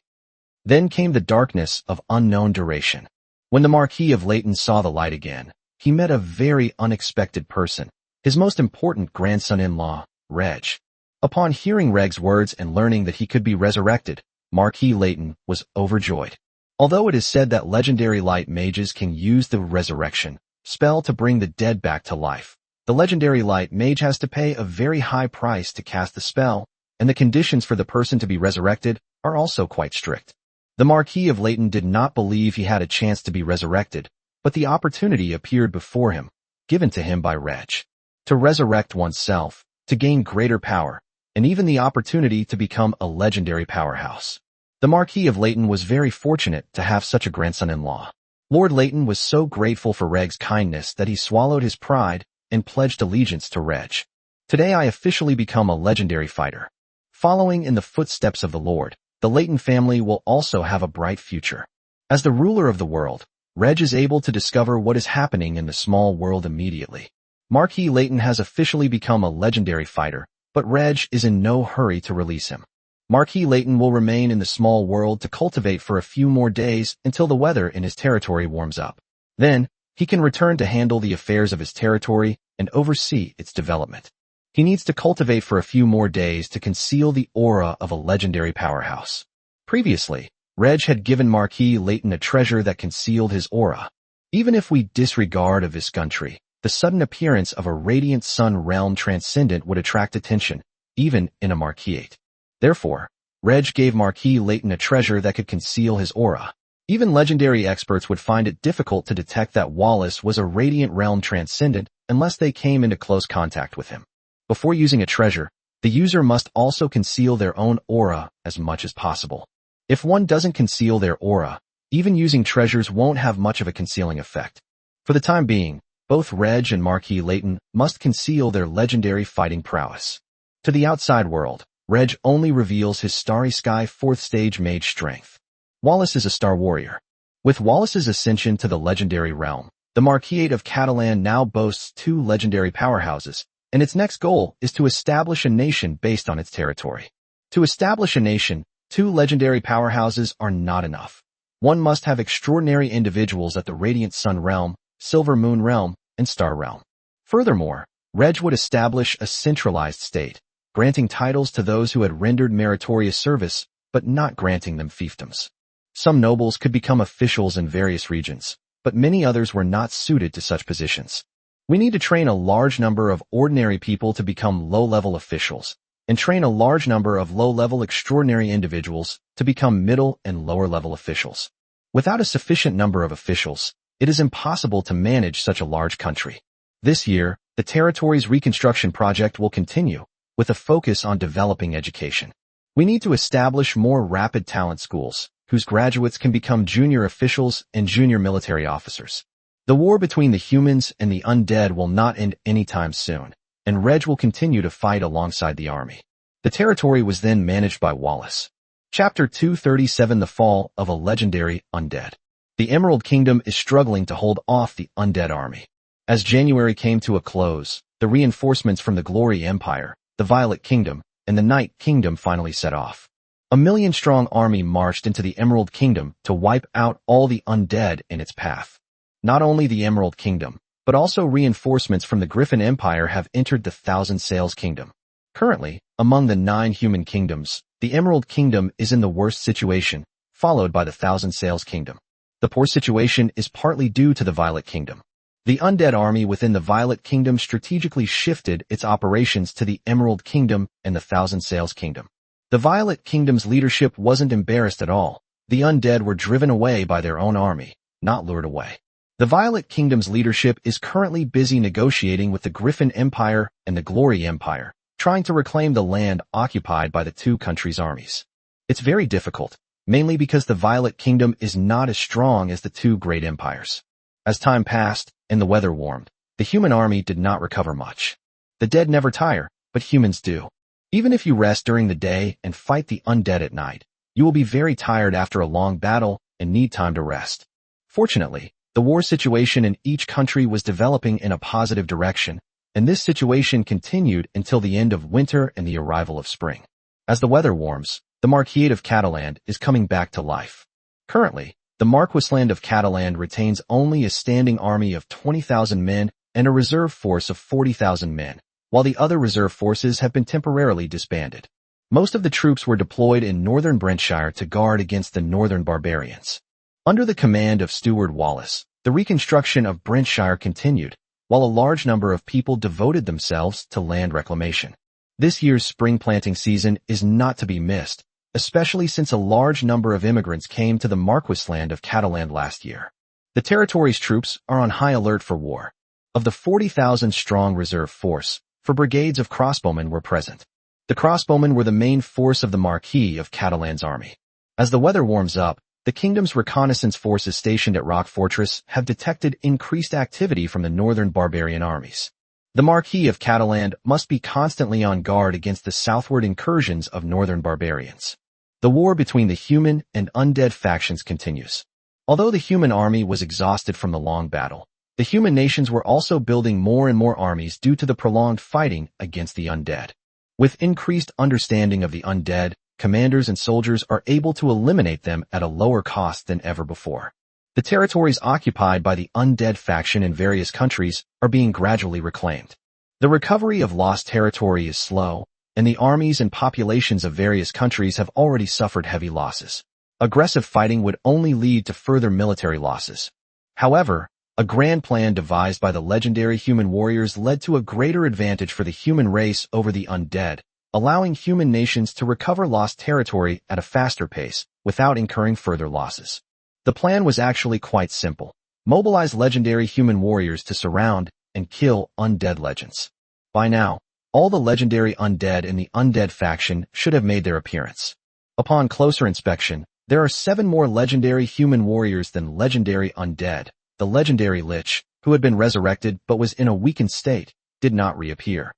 [SPEAKER 1] Then came the darkness of unknown duration. When the Marquis of Layton saw the light again, he met a very unexpected person, his most important grandson-in-law, Reg. Upon hearing Reg's words and learning that he could be resurrected, Marquis Layton was overjoyed. Although it is said that legendary light mages can use the resurrection spell to bring the dead back to life, the legendary light mage has to pay a very high price to cast the spell, and the conditions for the person to be resurrected are also quite strict. The Marquis of Layton did not believe he had a chance to be resurrected, but the opportunity appeared before him, given to him by Reg. To resurrect oneself, to gain greater power, and even the opportunity to become a legendary powerhouse. The Marquis of Layton was very fortunate to have such a grandson-in-law. Lord Layton was so grateful for Reg's kindness that he swallowed his pride and pledged allegiance to Reg. Today I officially become a legendary fighter. Following in the footsteps of the Lord, the Layton family will also have a bright future. As the ruler of the world, Reg is able to discover what is happening in the small world immediately. Marquis Layton has officially become a legendary fighter, but Reg is in no hurry to release him. Marquis Layton will remain in the small world to cultivate for a few more days until the weather in his territory warms up. Then, he can return to handle the affairs of his territory and oversee its development. He needs to cultivate for a few more days to conceal the aura of a legendary powerhouse. Previously, Reg had given Marquis Layton a treasure that concealed his aura. Even if we disregard a Viscountry, the sudden appearance of a Radiant Sun Realm Transcendent would attract attention, even in a Marquisate. Therefore, Reg gave Marquis Layton a treasure that could conceal his aura. Even legendary experts would find it difficult to detect that Wallace was a Radiant Realm Transcendent unless they came into close contact with him. Before using a treasure, the user must also conceal their own aura as much as possible. If one doesn't conceal their aura, even using treasures won't have much of a concealing effect. For the time being, both Reg and Marquis Layton must conceal their legendary fighting prowess. To the outside world, Reg only reveals his Starry Sky 4th stage mage strength. Wallace is a star warrior. With Wallace's ascension to the legendary realm, the Marquisate of Catalan now boasts 2 legendary powerhouses, and its next goal is to establish a nation based on its territory. To establish a nation, 2 legendary powerhouses are not enough. One must have extraordinary individuals at the Radiant Sun Realm, Silver Moon Realm, and Star Realm. Furthermore, Reg would establish a centralized state, granting titles to those who had rendered meritorious service, but not granting them fiefdoms. Some nobles could become officials in various regions, but many others were not suited to such positions. We need to train a large number of ordinary people to become low-level officials, and train a large number of low-level extraordinary individuals to become middle and lower-level officials. Without a sufficient number of officials, it is impossible to manage such a large country. This year, the territory's reconstruction project will continue, with a focus on developing education. We need to establish more rapid talent schools, whose graduates can become junior officials and junior military officers. The war between the humans and the undead will not end anytime soon, and Reg will continue to fight alongside the army. The territory was then managed by Wallace. Chapter 237: The Fall of a Legendary Undead. The Emerald Kingdom is struggling to hold off the undead army. As January came to a close, the reinforcements from the Glory Empire, the Violet Kingdom, and the Night Kingdom finally set off. A 1,000,000-strong army marched into the Emerald Kingdom to wipe out all the undead in its path. Not only the Emerald Kingdom, but also reinforcements from the Griffin Empire have entered the Thousand Sails Kingdom. Currently, among the 9 human kingdoms, the Emerald Kingdom is in the worst situation, followed by the Thousand Sails Kingdom. The poor situation is partly due to the Violet Kingdom. The undead army within the Violet Kingdom strategically shifted its operations to the Emerald Kingdom and the Thousand Sails Kingdom. The Violet Kingdom's leadership wasn't embarrassed at all. The undead were driven away by their own army, not lured away. The Violet Kingdom's leadership is currently busy negotiating with the Griffin Empire and the Glory Empire, trying to reclaim the land occupied by the 2 countries' armies. It's very difficult, mainly because the Violet Kingdom is not as strong as the 2 great empires. As time passed and the weather warmed, the human army did not recover much. The dead never tire, but humans do. Even if you rest during the day and fight the undead at night, you will be very tired after a long battle and need time to rest. Fortunately, the war situation in each country was developing in a positive direction, and this situation continued until the end of winter and the arrival of spring. As the weather warms, the Marquisate of Cataland is coming back to life. Currently, the Marquisland of Cataland retains only a standing army of 20,000 men and a reserve force of 40,000 men, while the other reserve forces have been temporarily disbanded. Most of the troops were deployed in northern Brentshire to guard against the northern barbarians. Under the command of Steward Wallace, the reconstruction of Brentshire continued, while a large number of people devoted themselves to land reclamation. This year's spring planting season is not to be missed, especially since a large number of immigrants came to the Marquisland of Cataland last year. The territory's troops are on high alert for war. Of the 40,000-strong reserve force, 4 brigades of crossbowmen were present. The crossbowmen were the main force of the Marquis of Cataland's army. As the weather warms up, the kingdom's reconnaissance forces stationed at Rock Fortress have detected increased activity from the northern barbarian armies. The Marquis of Cataland must be constantly on guard against the southward incursions of northern barbarians. The war between the human and undead factions continues. Although the human army was exhausted from the long battle, the human nations were also building more and more armies due to the prolonged fighting against the undead. With increased understanding of the undead, commanders and soldiers are able to eliminate them at a lower cost than ever before. The territories occupied by the undead faction in various countries are being gradually reclaimed. The recovery of lost territory is slow, and the armies and populations of various countries have already suffered heavy losses. Aggressive fighting would only lead to further military losses. However, a grand plan devised by the legendary human warriors led to a greater advantage for the human race over the undead, allowing human nations to recover lost territory at a faster pace without incurring further losses. The plan was actually quite simple. Mobilize legendary human warriors to surround and kill undead legends. By now, all the legendary undead in the undead faction should have made their appearance. Upon closer inspection, there are 7 more legendary human warriors than legendary undead. The legendary Lich, who had been resurrected but was in a weakened state, did not reappear.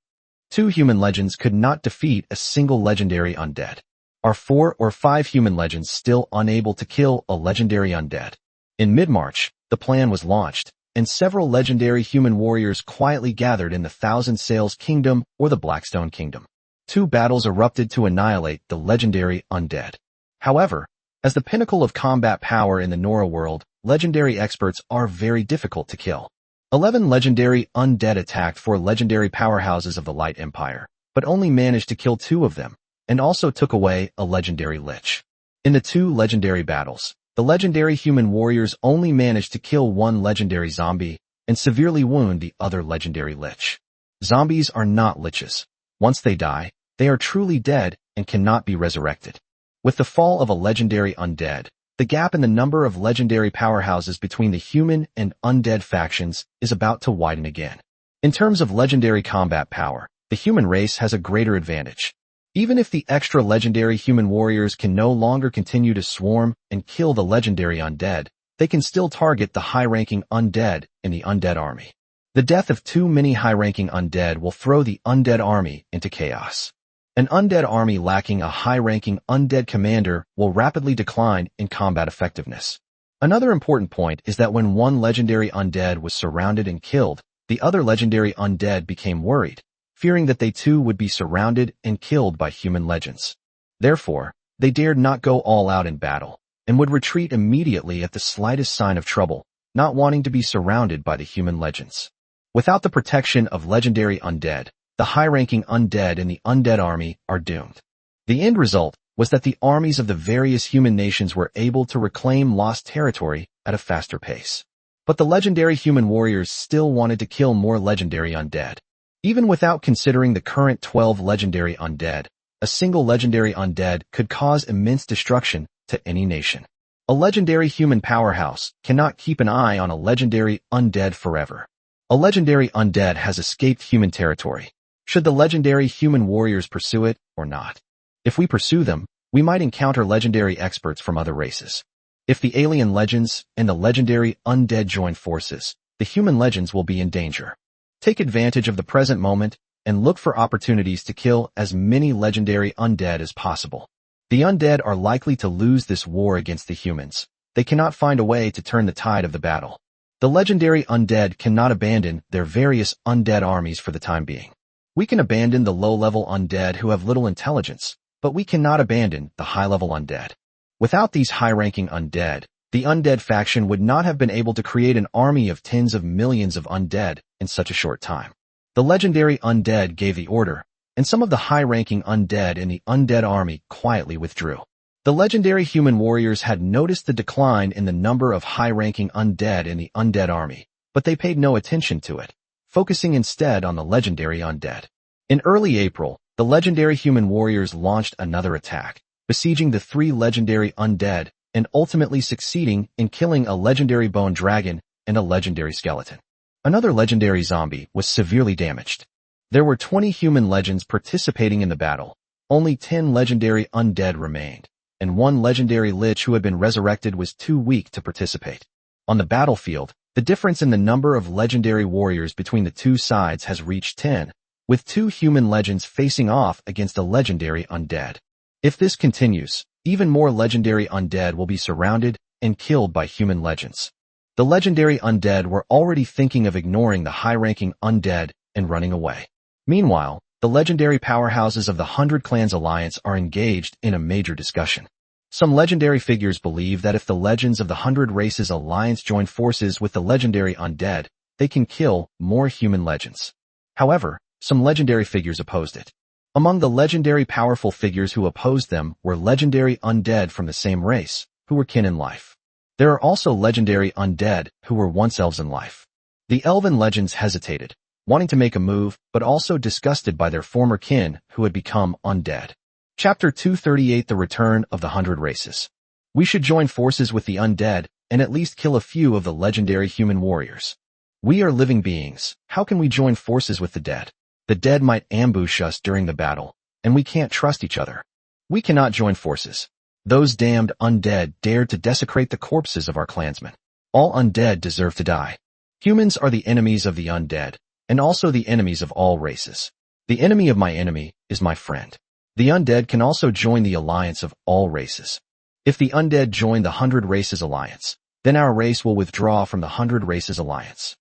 [SPEAKER 1] 2 human legends could not defeat a single legendary undead. Are 4 or 5 human legends still unable to kill a legendary undead? In mid-March, the plan was launched, and several legendary human warriors quietly gathered in the Thousand Sails Kingdom or the Blackstone Kingdom. 2 battles erupted to annihilate the legendary undead. However, as the pinnacle of combat power in the Nora world, legendary experts are very difficult to kill. 11 legendary undead attacked 4 legendary powerhouses of the Light Empire, but only managed to kill 2 of them, and also took away a legendary Lich. In the 2 legendary battles, the legendary human warriors only managed to kill 1 legendary zombie and severely wound the other legendary Lich. Zombies are not liches. Once they die, they are truly dead and cannot be resurrected. With the fall of a legendary undead, the gap in the number of legendary powerhouses between the human and undead factions is about to widen again. In terms of legendary combat power, the human race has a greater advantage. Even if the extra legendary human warriors can no longer continue to swarm and kill the legendary undead, they can still target the high-ranking undead in the undead army. The death of too many high-ranking undead will throw the undead army into chaos. An undead army lacking a high-ranking undead commander will rapidly decline in combat effectiveness. Another important point is that when one legendary undead was surrounded and killed, the other legendary undead became worried, fearing that they too would be surrounded and killed by human legends. Therefore, they dared not go all out in battle, and would retreat immediately at the slightest sign of trouble, not wanting to be surrounded by the human legends. Without the protection of legendary undead, the high-ranking undead in the undead army are doomed. The end result was that the armies of the various human nations were able to reclaim lost territory at a faster pace. But the legendary human warriors still wanted to kill more legendary undead. Even without considering the current 12 legendary undead, a single legendary undead could cause immense destruction to any nation. A legendary human powerhouse cannot keep an eye on a legendary undead forever. A legendary undead has escaped human territory. Should the legendary human warriors pursue it or not? If we pursue them, we might encounter legendary experts from other races. If the alien legends and the legendary undead join forces, the human legends will be in danger. Take advantage of the present moment and look for opportunities to kill as many legendary undead as possible. The undead are likely to lose this war against the humans. They cannot find a way to turn the tide of the battle. The legendary undead cannot abandon their various undead armies for the time being. We can abandon the low-level undead who have little intelligence, but we cannot abandon the high-level undead. Without these high-ranking undead, the undead faction would not have been able to create an army of tens of millions of undead in such a short time. The legendary undead gave the order, and some of the high-ranking undead in the undead army quietly withdrew. The legendary human warriors had noticed the decline in the number of high-ranking undead in the undead army, but they paid no attention to it, focusing instead on the legendary undead. In early April, the legendary human warriors launched another attack, besieging the 3 legendary undead and ultimately succeeding in killing a legendary bone dragon and a legendary skeleton. Another legendary zombie was severely damaged. There were 20 human legends participating in the battle. Only 10 legendary undead remained, and 1 legendary lich who had been resurrected was too weak to participate. On the battlefield, the difference in the number of legendary warriors between the two sides has reached 10, with 2 human legends facing off against a legendary undead. If this continues, even more legendary undead will be surrounded and killed by human legends. The legendary undead were already thinking of ignoring the high-ranking undead and running away. Meanwhile, the legendary powerhouses of the 100 Clans Alliance are engaged in a major discussion. Some legendary figures believe that if the legends of the 100 Races Alliance join forces with the legendary undead, they can kill more human legends. However, some legendary figures opposed it. Among the legendary powerful figures who opposed them were legendary undead from the same race, who were kin in life. There are also legendary undead who were once elves in life. The elven legends hesitated, wanting to make a move, but also disgusted by their former kin who had become undead. Chapter 238: The Return of the 100 Races. We should join forces with the undead and at least kill a few of the legendary human warriors. We are living beings. How can we join forces with the dead? The dead might ambush us during the battle, and we can't trust each other. We cannot join forces. Those damned undead dared to desecrate the corpses of our clansmen. All undead deserve to die. Humans are the enemies of the undead, and also the enemies of all races. The enemy of my enemy is my friend. The undead can also join the alliance of all races. If the undead join the 100 Races Alliance, then our race will withdraw from the 100 Races Alliance.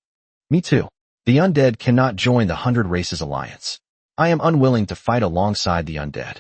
[SPEAKER 1] Me too. The undead cannot join the 100 Races Alliance. I am unwilling to fight alongside the undead.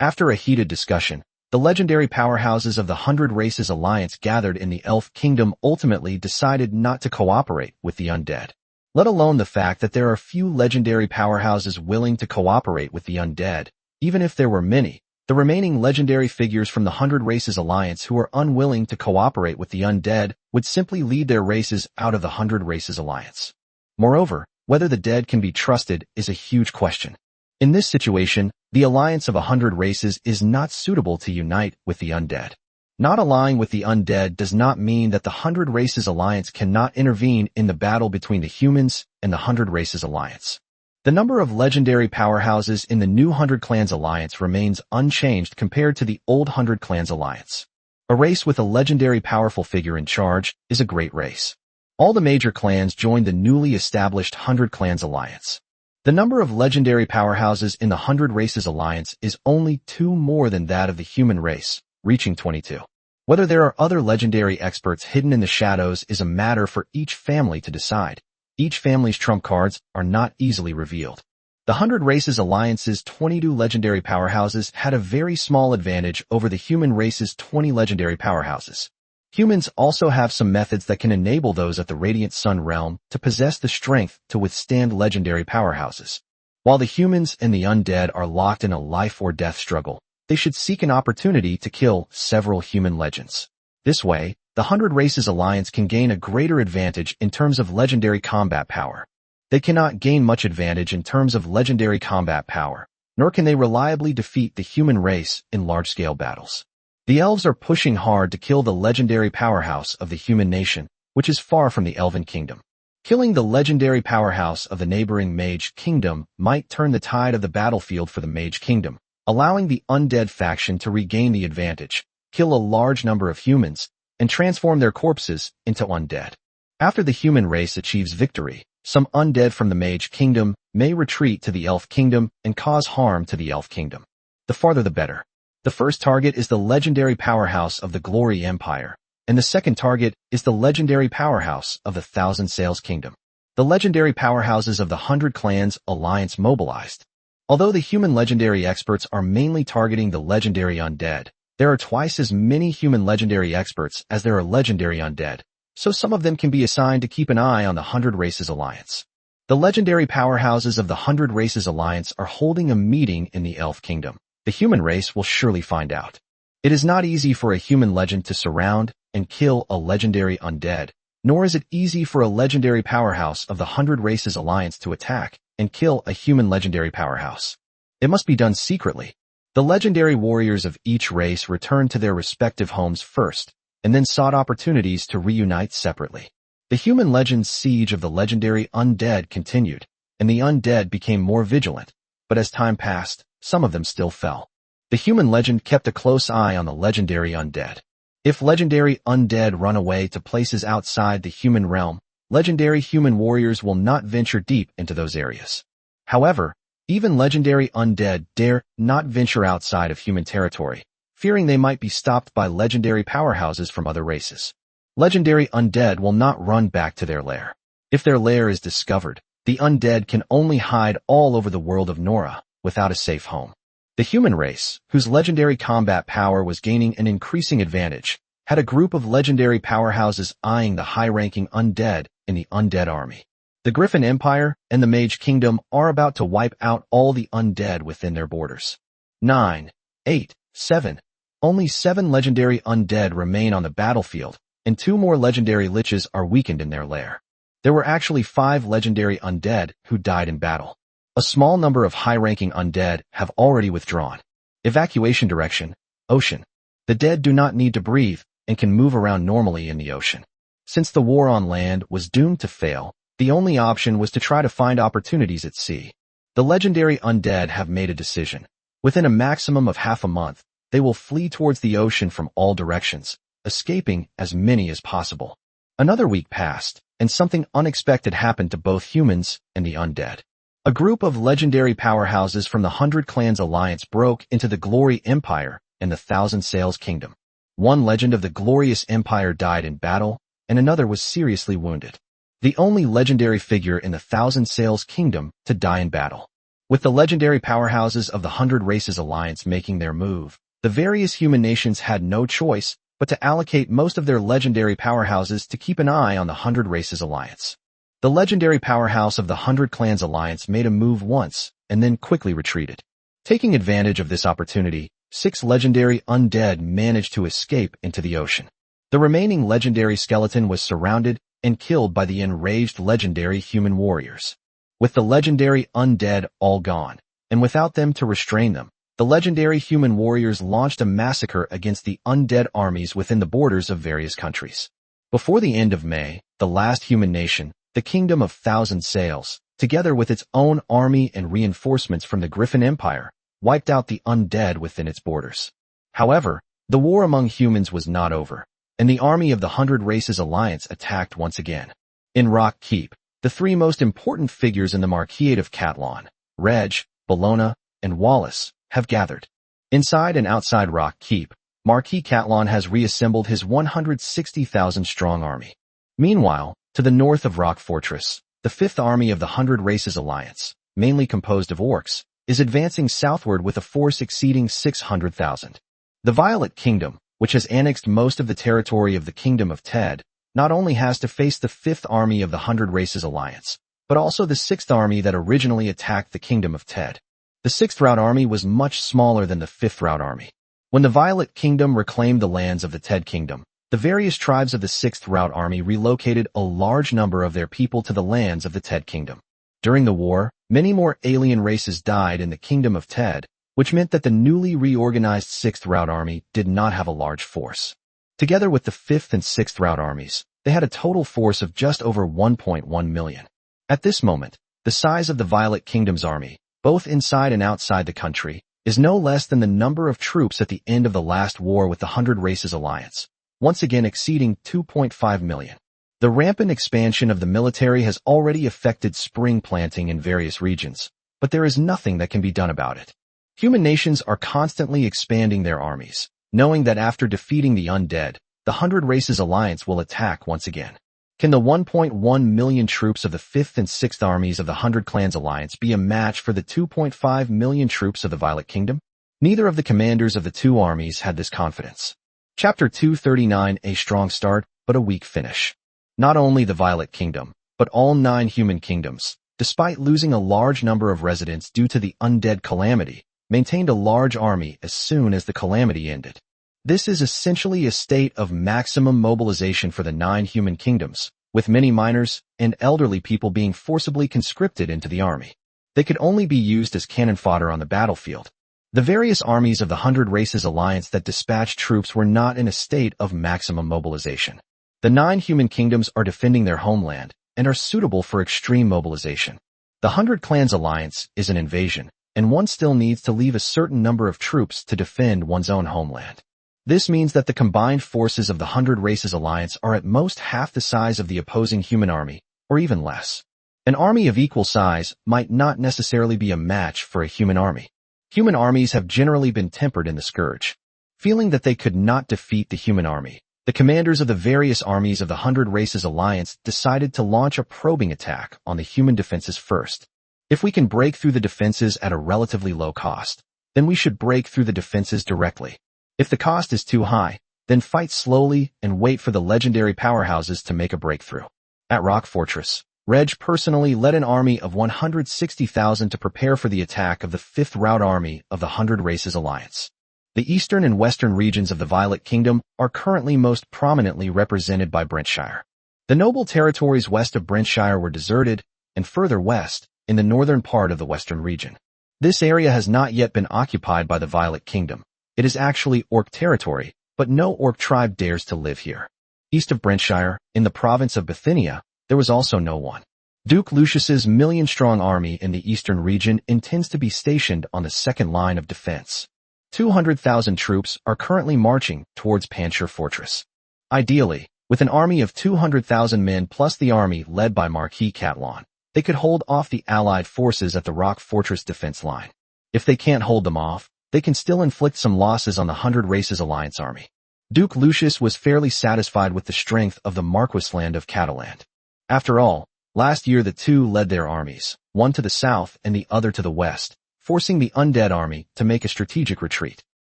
[SPEAKER 1] After a heated discussion, the legendary powerhouses of the 100 Races Alliance gathered in the Elf Kingdom ultimately decided not to cooperate with the undead. Let alone the fact that there are few legendary powerhouses willing to cooperate with the undead. Even if there were many, the remaining legendary figures from the 100 Races Alliance who are unwilling to cooperate with the undead would simply lead their races out of the 100 Races Alliance. Moreover, whether the dead can be trusted is a huge question. In this situation, the alliance of 100 races is not suitable to unite with the undead. Not allying with the undead does not mean that the 100 Races Alliance cannot intervene in the battle between the humans and the 100 Races Alliance. The number of legendary powerhouses in the new 100 Clans Alliance remains unchanged compared to the old 100 Clans Alliance. A race with a legendary powerful figure in charge is a great race. All the major clans joined the newly established 100 Clans Alliance. The number of legendary powerhouses in the 100 Races Alliance is only 2 more than that of the human race, reaching 22. Whether there are other legendary experts hidden in the shadows is a matter for each family to decide. Each family's trump cards are not easily revealed. The 100 Races Alliance's 22 legendary powerhouses had a very small advantage over the human race's 20 legendary powerhouses. Humans also have some methods that can enable those at the Radiant Sun realm to possess the strength to withstand legendary powerhouses. While the humans and the undead are locked in a life or death struggle, they should seek an opportunity to kill several human legends. This way, the 100 Races Alliance can gain a greater advantage in terms of legendary combat power. They cannot gain much advantage in terms of legendary combat power, nor can they reliably defeat the human race in large-scale battles. The elves are pushing hard to kill the legendary powerhouse of the human nation, which is far from the elven kingdom. Killing the legendary powerhouse of the neighboring mage kingdom might turn the tide of the battlefield for the mage kingdom, allowing the undead faction to regain the advantage, kill a large number of humans, and transform their corpses into undead. After the human race achieves victory, some undead from the mage kingdom may retreat to the elf kingdom and cause harm to the elf kingdom. The farther the better. The first target is the legendary powerhouse of the Glory Empire, and the second target is the legendary powerhouse of the Thousand Sails Kingdom. The legendary powerhouses of the 100 Clans Alliance mobilized. Although the human legendary experts are mainly targeting the legendary undead, there are twice as many human legendary experts as there are legendary undead, so some of them can be assigned to keep an eye on the 100 Races Alliance. The legendary powerhouses of the 100 Races Alliance are holding a meeting in the Elf Kingdom. The human race will surely find out. It is not easy for a human legend to surround and kill a legendary undead, nor is it easy for a legendary powerhouse of the 100 Races Alliance to attack and kill a human legendary powerhouse. It must be done secretly. The legendary warriors of each race returned to their respective homes first, and then sought opportunities to reunite separately. The human legend's siege of the legendary undead continued, and the undead became more vigilant, but as time passed, some of them still fell. The human legend kept a close eye on the legendary undead. If legendary undead run away to places outside the human realm, legendary human warriors will not venture deep into those areas. However, even legendary undead dare not venture outside of human territory, fearing they might be stopped by legendary powerhouses from other races. Legendary undead will not run back to their lair. If their lair is discovered, the undead can only hide all over the world of Nora, without a safe home. The human race, whose legendary combat power was gaining an increasing advantage, had a group of legendary powerhouses eyeing the high-ranking undead in the undead army. The Griffin Empire and the Mage Kingdom are about to wipe out all the undead within their borders. 9, 8, 7. Only 7 legendary undead remain on the battlefield, and 2 more legendary liches are weakened in their lair. There were actually 5 legendary undead who died in battle. A small number of high-ranking undead have already withdrawn. Evacuation direction, ocean. The dead do not need to breathe and can move around normally in the ocean. Since the war on land was doomed to fail, the only option was to try to find opportunities at sea. The legendary undead have made a decision. Within a maximum of half a month, they will flee towards the ocean from all directions, escaping as many as possible. Another week passed, and something unexpected happened to both humans and the undead. A group of legendary powerhouses from the 100 Clans Alliance broke into the Glory Empire and the Thousand Sails Kingdom. One legend of the glorious empire died in battle, and another was seriously wounded. The only legendary figure in the Thousand Sails Kingdom to die in battle. With the legendary powerhouses of the 100 Races Alliance making their move, the various human nations had no choice but to allocate most of their legendary powerhouses to keep an eye on the 100 Races Alliance. The legendary powerhouse of the 100 Clans Alliance made a move once, and then quickly retreated. Taking advantage of this opportunity, 6 legendary undead managed to escape into the ocean. The remaining legendary skeleton was surrounded and killed by the enraged legendary human warriors. With the legendary undead all gone, and without them to restrain them, the legendary human warriors launched a massacre against the undead armies within the borders of various countries. Before the end of May, the last human nation, the Kingdom of Thousand Sails, together with its own army and reinforcements from the Griffin Empire, wiped out the undead within its borders. However, the war among humans was not over, and the army of the 100 Races Alliance attacked once again. In Rock Keep, the 3 most important figures in the Marquisate of Catlon, Reg, Bologna, and Wallace, have gathered. Inside and outside Rock Keep, Marquis Catlon has reassembled his 160,000-strong army. Meanwhile, to the north of Rock Fortress, the 5th Army of the 100 Races Alliance, mainly composed of orcs, is advancing southward with a force exceeding 600,000. The Violet Kingdom, which has annexed most of the territory of the Kingdom of Ted, not only has to face the 5th Army of the Hundred Races Alliance, but also the 6th Army that originally attacked the Kingdom of Ted. The 6th Route Army was much smaller than the 5th Route Army. When the Violet Kingdom reclaimed the lands of the Ted Kingdom, the various tribes of the 6th Route Army relocated a large number of their people to the lands of the Ted Kingdom. During the war, many more alien races died in the Kingdom of Ted, which meant that the newly reorganized 6th Route Army did not have a large force. Together with the 5th and 6th Route Armies, they had a total force of just over 1.1 million. At this moment, the size of the Violet Kingdom's army, both inside and outside the country, is no less than the number of troops at the end of the last war with the Hundred Races Alliance, once again exceeding 2.5 million. The rampant expansion of the military has already affected spring planting in various regions, but there is nothing that can be done about it. Human nations are constantly expanding their armies, knowing that after defeating the undead, the Hundred Races Alliance will attack once again. Can the 1.1 million troops of the 5th and 6th armies of the Hundred Clans Alliance be a match for the 2.5 million troops of the Violet Kingdom? Neither of the commanders of the two armies had this confidence. Chapter 239: A strong start, but a weak finish. Not only the Violet Kingdom, but all 9 human kingdoms, despite losing a large number of residents due to the undead calamity, maintained a large army as soon as the calamity ended. This is essentially a state of maximum mobilization for the 9 human kingdoms, with many minors and elderly people being forcibly conscripted into the army. They could only be used as cannon fodder on the battlefield. The various armies of the Hundred Races Alliance that dispatched troops were not in a state of maximum mobilization. The 9 human kingdoms are defending their homeland and are suitable for extreme mobilization. The Hundred Clans Alliance is an invasion, and one still needs to leave a certain number of troops to defend one's own homeland. This means that the combined forces of the Hundred Races Alliance are at most half the size of the opposing human army, or even less. An army of equal size might not necessarily be a match for a human army. Human armies have generally been tempered in the Scourge. Feeling that they could not defeat the human army, the commanders of the various armies of the Hundred Races Alliance decided to launch a probing attack on the human defenses first. If we can break through the defenses at a relatively low cost, then we should break through the defenses directly. If the cost is too high, then fight slowly and wait for the legendary powerhouses to make a breakthrough. At Rock Fortress, Reg personally led an army of 160,000 to prepare for the attack of the 5th Route Army of the Hundred Races Alliance. The eastern and western regions of the Violet Kingdom are currently most prominently represented by Brentshire. The noble territories west of Brentshire were deserted, and further west, in the northern part of the western region. This area has not yet been occupied by the Violet Kingdom. It is actually Orc territory, but no Orc tribe dares to live here. East of Brentshire, in the province of Bithynia, there was also no one. Duke Lucius's million-strong army in the eastern region intends to be stationed on the second line of defense. 200,000 troops are currently marching towards Panshir Fortress. Ideally, with an army of 200,000 men plus the army led by Marquis Catlon, they could hold off the Allied forces at the Rock Fortress defense line. If they can't hold them off, they can still inflict some losses on the Hundred Races Alliance army. Duke Lucius was fairly satisfied with the strength of the Marquis land of Cataland. After all, last year the two led their armies, one to the south and the other to the west, forcing the undead army to make a strategic retreat.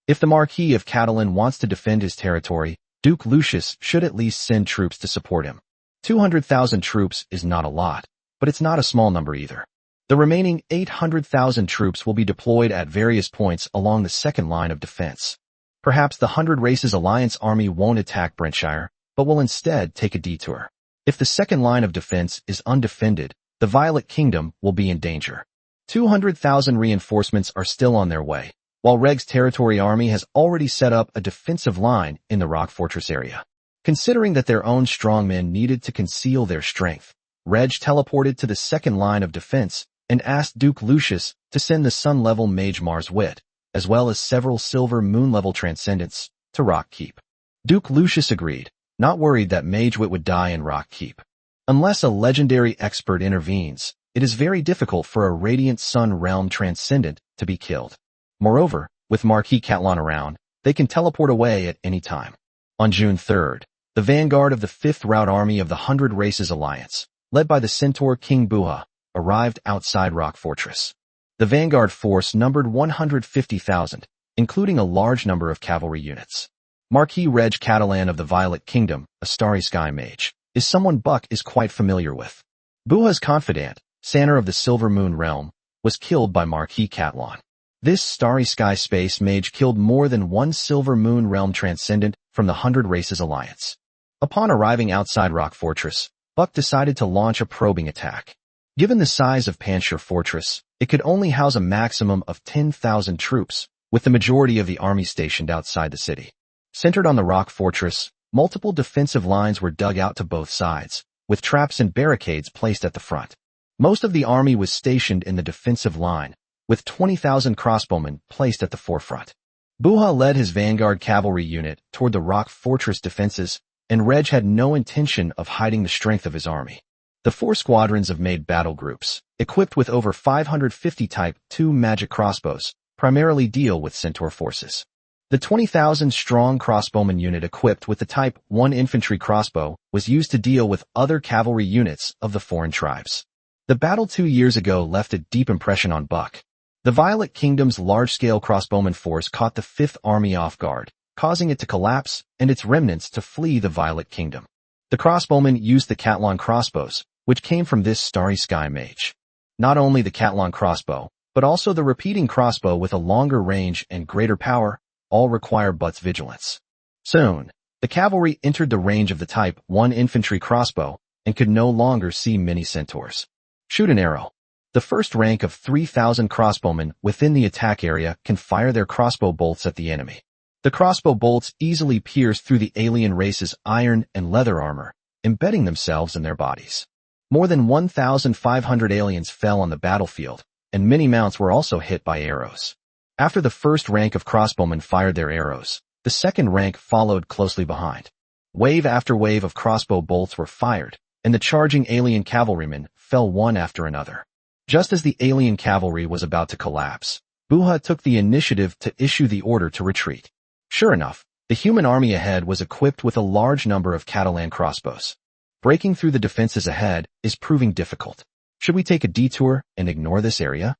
[SPEAKER 1] If the Marquis of Catalan wants to defend his territory, Duke Lucius should at least send troops to support him. 200,000 troops is not a lot, but it's not a small number either. The remaining 800,000 troops will be deployed at various points along the second line of defense. Perhaps the Hundred Races Alliance army won't attack Brentshire, but will instead take a detour. If the second line of defense is undefended, the Violet Kingdom will be in danger. 200,000 reinforcements are still on their way, while Reg's territory army has already set up a defensive line in the Rock Fortress area. Considering that their own strongmen needed to conceal their strength, Reg teleported to the second line of defense and asked Duke Lucius to send the Sun-level mage Mars Wit, as well as several Silver Moon-level Transcendents, to Rock Keep. Duke Lucius agreed, not worried that Mage Wit would die in Rock Keep. Unless a legendary expert intervenes, it is very difficult for a Radiant Sun Realm Transcendent to be killed. Moreover, with Marquis Catlon around, they can teleport away at any time. On June 3rd, the vanguard of the 5th Route Army of the Hundred Races Alliance, led by the Centaur King Buha, arrived outside Rock Fortress. The vanguard force numbered 150,000, including a large number of cavalry units. Marquis Reg Catalan of the Violet Kingdom, a Starry Sky mage, is someone Buck is quite familiar with. Buha's confidant, Sanner of the Silver Moon Realm, was killed by Marquis Catalan. This Starry Sky space mage killed more than one Silver Moon Realm transcendent from the 100 Races Alliance. Upon arriving outside Rock Fortress, Buck decided to launch a probing attack. Given the size of Panshir Fortress, it could only house a maximum of 10,000 troops, with the majority of the army stationed outside the city. Centered on the Rock Fortress, multiple defensive lines were dug out to both sides, with traps and barricades placed at the front. Most of the army was stationed in the defensive line, with 20,000 crossbowmen placed at the forefront. Buha led his vanguard cavalry unit toward the Rock Fortress defenses, and Reg had no intention of hiding the strength of his army. The 4 squadrons of Maid battle groups, equipped with over 550 Type 2 magic crossbows, primarily deal with Centaur forces. The 20,000-strong crossbowman unit equipped with the Type 1 infantry crossbow was used to deal with other cavalry units of the foreign tribes. The battle 2 years ago left a deep impression on Buck. The Violet Kingdom's large-scale crossbowman force caught the 5th Army off guard, causing it to collapse and its remnants to flee the Violet Kingdom. The crossbowmen used the Catalan crossbows, which came from this Starry Sky mage. Not only the Catalan crossbow, but also the repeating crossbow with a longer range and greater power, all require Buck's vigilance. Soon, the cavalry entered the range of the Type 1 infantry crossbow and could no longer see many centaurs. Shoot an arrow. The first rank of 3,000 crossbowmen within the attack area can fire their crossbow bolts at the enemy. The crossbow bolts easily pierce through the alien race's iron and leather armor, embedding themselves in their bodies. More than 1,500 aliens fell on the battlefield, and many mounts were also hit by arrows. After the first rank of crossbowmen fired their arrows, the second rank followed closely behind. Wave after wave of crossbow bolts were fired, and the charging alien cavalrymen fell one after another. Just as the alien cavalry was about to collapse, Buha took the initiative to issue the order to retreat. Sure enough, the human army ahead was equipped with a large number of Catalan crossbows. Breaking through the defenses ahead is proving difficult. Should we take a detour and ignore this area?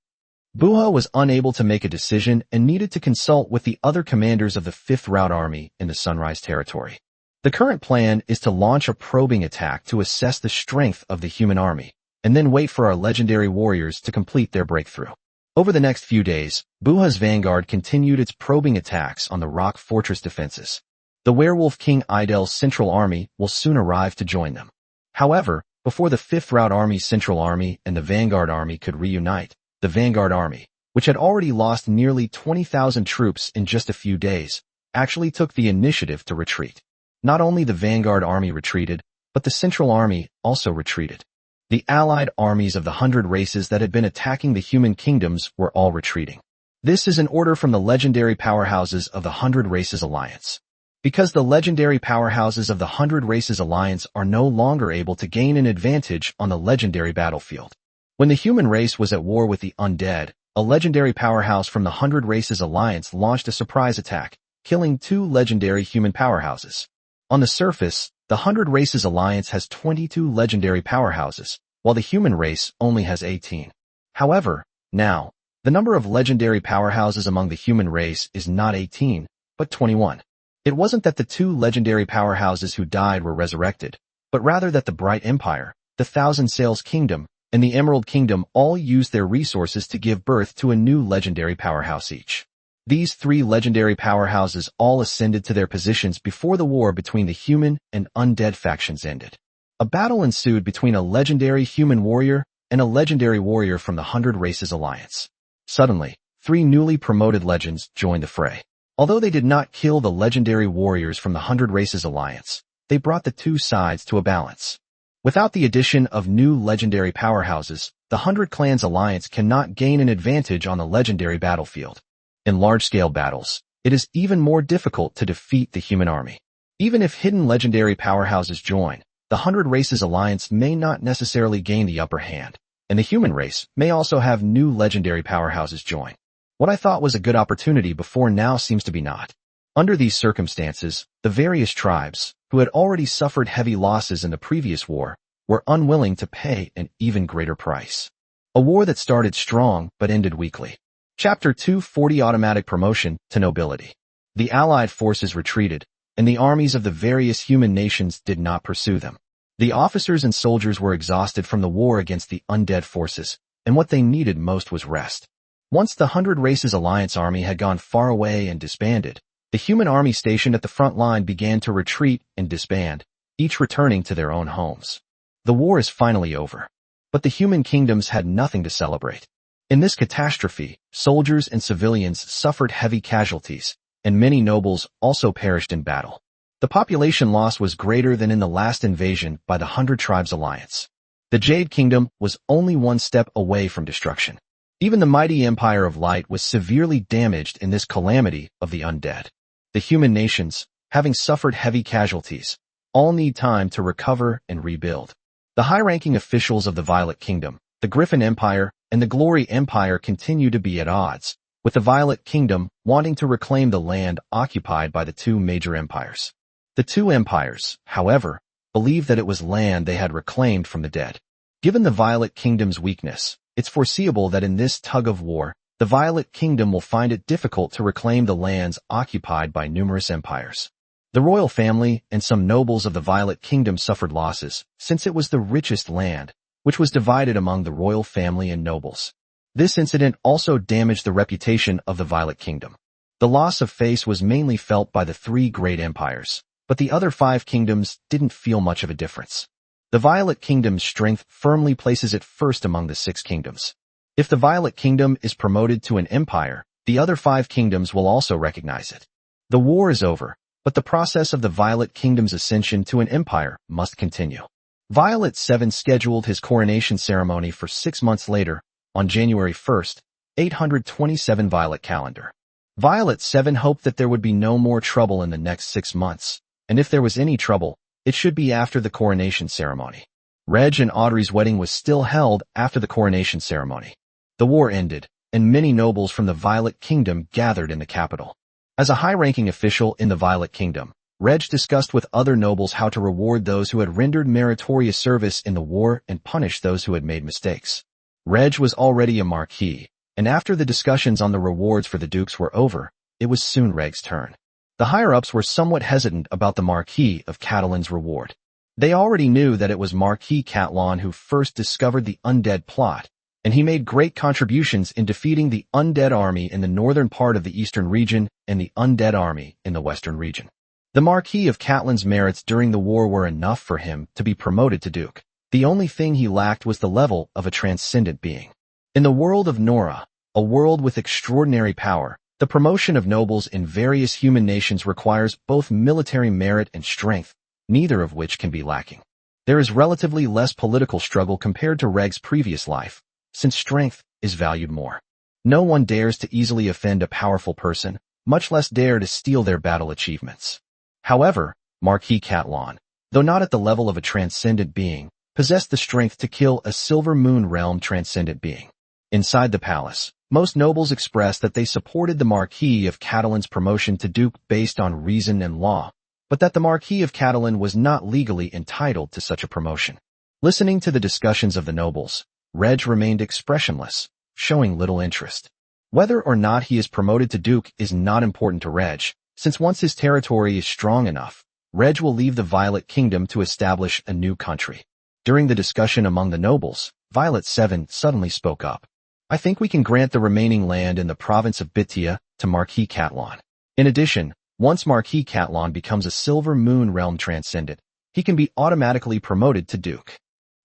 [SPEAKER 1] Buha was unable to make a decision and needed to consult with the other commanders of the 5th Route Army in the Sunrise Territory. The current plan is to launch a probing attack to assess the strength of the human army, and then wait for our legendary warriors to complete their breakthrough. Over the next few days, Buha's vanguard continued its probing attacks on the Rock Fortress defenses. The Werewolf King Idel's Central Army will soon arrive to join them. However, before the 5th Route Army's Central Army and the Vanguard Army could reunite, the Vanguard Army, which had already lost nearly 20,000 troops in just a few days, actually took the initiative to retreat. Not only the Vanguard Army retreated, but the Central Army also retreated. The allied armies of the 100 races that had been attacking the human kingdoms were all retreating. This is an order from the legendary powerhouses of the 100 Races Alliance. Because the legendary powerhouses of the 100 Races Alliance are no longer able to gain an advantage on the legendary battlefield. When the human race was at war with the undead, a legendary powerhouse from the 100 Races Alliance launched a surprise attack, killing 2 legendary human powerhouses. On the surface, the 100 Races Alliance has 22 legendary powerhouses, while the human race only has 18. However, now, the number of legendary powerhouses among the human race is not 18, but 21. It wasn't that the 2 legendary powerhouses who died were resurrected, but rather that the Bright Empire, the Thousand Sails Kingdom, and the Emerald Kingdom all used their resources to give birth to a new legendary powerhouse each. These 3 legendary powerhouses all ascended to their positions before the war between the human and undead factions ended. A battle ensued between a legendary human warrior and a legendary warrior from the 100 Races Alliance. Suddenly, 3 newly promoted legends joined the fray. Although they did not kill the legendary warriors from the 100 Races Alliance, they brought the 2 sides to a balance. Without the addition of new legendary powerhouses, the 100 Clans Alliance cannot gain an advantage on the legendary battlefield. In large-scale battles, it is even more difficult to defeat the human army. Even if hidden legendary powerhouses join, the 100 Races Alliance may not necessarily gain the upper hand, and the human race may also have new legendary powerhouses join. What I thought was a good opportunity before now seems to be not. Under these circumstances, the various tribes, who had already suffered heavy losses in the previous war, were unwilling to pay an even greater price. A war that started strong but ended weakly. Chapter 240 Automatic Promotion to Nobility. The Allied forces retreated, and the armies of the various human nations did not pursue them. The officers and soldiers were exhausted from the war against the undead forces, and what they needed most was rest. Once the 100 Races Alliance army had gone far away and disbanded, the human army stationed at the front line began to retreat and disband, each returning to their own homes. The war is finally over. But the human kingdoms had nothing to celebrate. In this catastrophe, soldiers and civilians suffered heavy casualties, and many nobles also perished in battle. The population loss was greater than in the last invasion by the 100 Tribes Alliance. The Jade Kingdom was only one step away from destruction. Even the mighty Empire of Light was severely damaged in this calamity of the undead. The human nations, having suffered heavy casualties, all need time to recover and rebuild. The high-ranking officials of the Violet Kingdom, the Griffin Empire, and the Glory Empire continue to be at odds, with the Violet Kingdom wanting to reclaim the land occupied by the two major empires. The two empires, however, believe that it was land they had reclaimed from the dead. Given the Violet Kingdom's weakness, it's foreseeable that in this tug-of-war, the Violet Kingdom will find it difficult to reclaim the lands occupied by numerous empires. The royal family and some nobles of the Violet Kingdom suffered losses, since it was the richest land, which was divided among the royal family and nobles. This incident also damaged the reputation of the Violet Kingdom. The loss of face was mainly felt by the three great empires, but the other 5 kingdoms didn't feel much of a difference. The Violet Kingdom's strength firmly places it first among the 6 kingdoms. If the Violet Kingdom is promoted to an empire, the other 5 kingdoms will also recognize it. The war is over, but the process of the Violet Kingdom's ascension to an empire must continue. Violet 7 scheduled his coronation ceremony for 6 months later, on January 1st, 827 Violet calendar. Violet 7 hoped that there would be no more trouble in the next 6 months, and if there was any trouble, it should be after the coronation ceremony. Reg and Audrey's wedding was still held after the coronation ceremony. The war ended, and many nobles from the Violet Kingdom gathered in the capital. As a high-ranking official in the Violet Kingdom, Reg discussed with other nobles how to reward those who had rendered meritorious service in the war and punish those who had made mistakes. Reg was already a marquis, and after the discussions on the rewards for the dukes were over, it was soon Reg's turn. The higher-ups were somewhat hesitant about the Marquis of Catalan's reward. They already knew that it was Marquis Catalan who first discovered the undead plot, and he made great contributions in defeating the undead army in the northern part of the eastern region and the undead army in the western region. The Marquis of Catalan's merits during the war were enough for him to be promoted to Duke. The only thing he lacked was the level of a transcendent being. In the world of Nora, a world with extraordinary power, the promotion of nobles in various human nations requires both military merit and strength, neither of which can be lacking. There is relatively less political struggle compared to Reg's previous life, since strength is valued more. No one dares to easily offend a powerful person, much less dare to steal their battle achievements. However, Marquis Catalan, though not at the level of a transcendent being, possessed the strength to kill a Silver Moon Realm transcendent being. Inside the palace, most nobles expressed that they supported the Marquis of Catalan's promotion to Duke based on reason and law, but that the Marquis of Catalan was not legally entitled to such a promotion. Listening to the discussions of the nobles, Reg remained expressionless, showing little interest. Whether or not he is promoted to Duke is not important to Reg, since once his territory is strong enough, Reg will leave the Violet Kingdom to establish a new country. During the discussion among the nobles, Violet 7 suddenly spoke up. I think we can grant the remaining land in the province of Bitia to Marquis Catalan. In addition, once Marquis Catalan becomes a Silver Moon Realm Transcendent, he can be automatically promoted to Duke.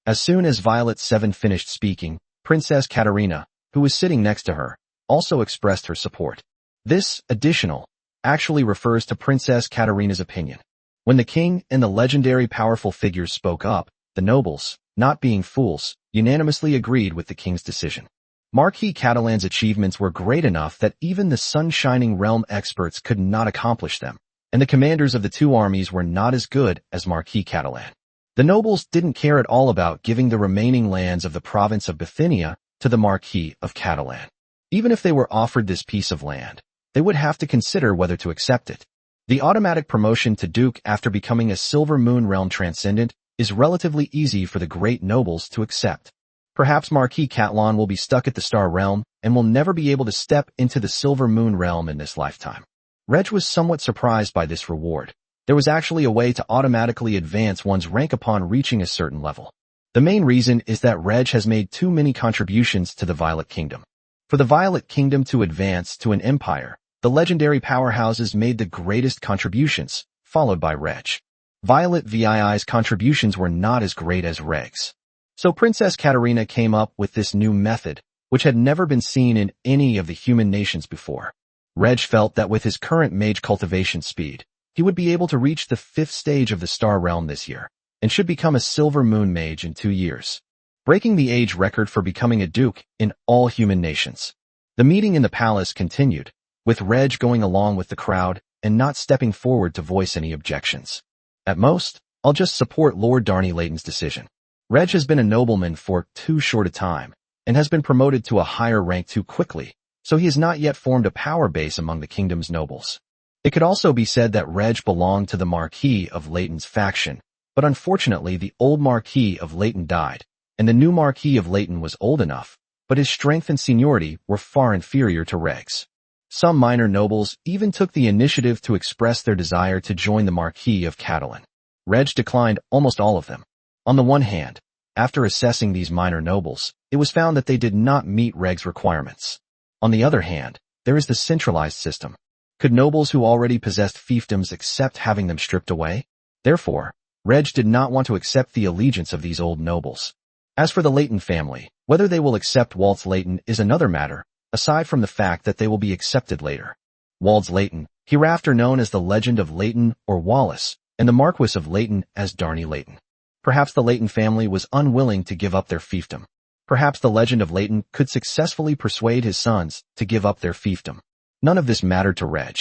[SPEAKER 1] As soon as Violet 7 finished speaking, Princess Katarina, who was sitting next to her, also expressed her support. This additional actually refers to Princess Katarina's opinion. When the king and the legendary powerful figures spoke up, the nobles, not being fools, unanimously agreed with the king's decision. Marquis Catalan's achievements were great enough that even the sun-shining realm experts could not accomplish them, and the commanders of the two armies were not as good as Marquis Catalan. The nobles didn't care at all about giving the remaining lands of the province of Bithynia to the Marquis of Catalan. Even if they were offered this piece of land, they would have to consider whether to accept it. The automatic promotion to Duke after becoming a Silver Moon Realm Transcendent is relatively easy for the great nobles to accept. Perhaps Marquis Catalan will be stuck at the Star Realm and will never be able to step into the Silver Moon Realm in this lifetime. Reg was somewhat surprised by this reward, There was actually a way to automatically advance one's rank upon reaching a certain level. The main reason is that Reg has made too many contributions to the Violet Kingdom. For the Violet Kingdom to advance to an empire, the legendary powerhouses made the greatest contributions, followed by Reg. Violet VII's contributions were not as great as Reg's. So Princess Katarina came up with this new method, which had never been seen in any of the human nations before. Reg felt that with his current mage cultivation speed, he would be able to reach the 5th stage of the Star Realm this year, and should become a Silver Moon Mage in 2 years, breaking the age record for becoming a Duke in all human nations. The meeting in the palace continued, with Reg going along with the crowd and not stepping forward to voice any objections. At most, I'll just support Lord Darnay Layton's decision. Reg has been a nobleman for too short a time, and has been promoted to a higher rank too quickly, so he has not yet formed a power base among the kingdom's nobles. It could also be said that Reg belonged to the Marquis of Layton's faction, but unfortunately the old Marquis of Layton died, and the new Marquis of Layton was old enough, but his strength and seniority were far inferior to Reg's. Some minor nobles even took the initiative to express their desire to join the Marquis of Catalan. Reg declined almost all of them. On the one hand, after assessing these minor nobles, it was found that they did not meet Reg's requirements. On the other hand, there is the centralized system. Could nobles who already possessed fiefdoms accept having them stripped away? Therefore, Reg did not want to accept the allegiance of these old nobles. As for the Layton family, whether they will accept Waltz Layton is another matter, aside from the fact that they will be accepted later. Waltz Layton, hereafter known as the Legend of Layton or Wallace, and the Marquis of Layton as Darnay Layton. Perhaps the Layton family was unwilling to give up their fiefdom. Perhaps the Legend of Layton could successfully persuade his sons to give up their fiefdom. None of this mattered to Reg.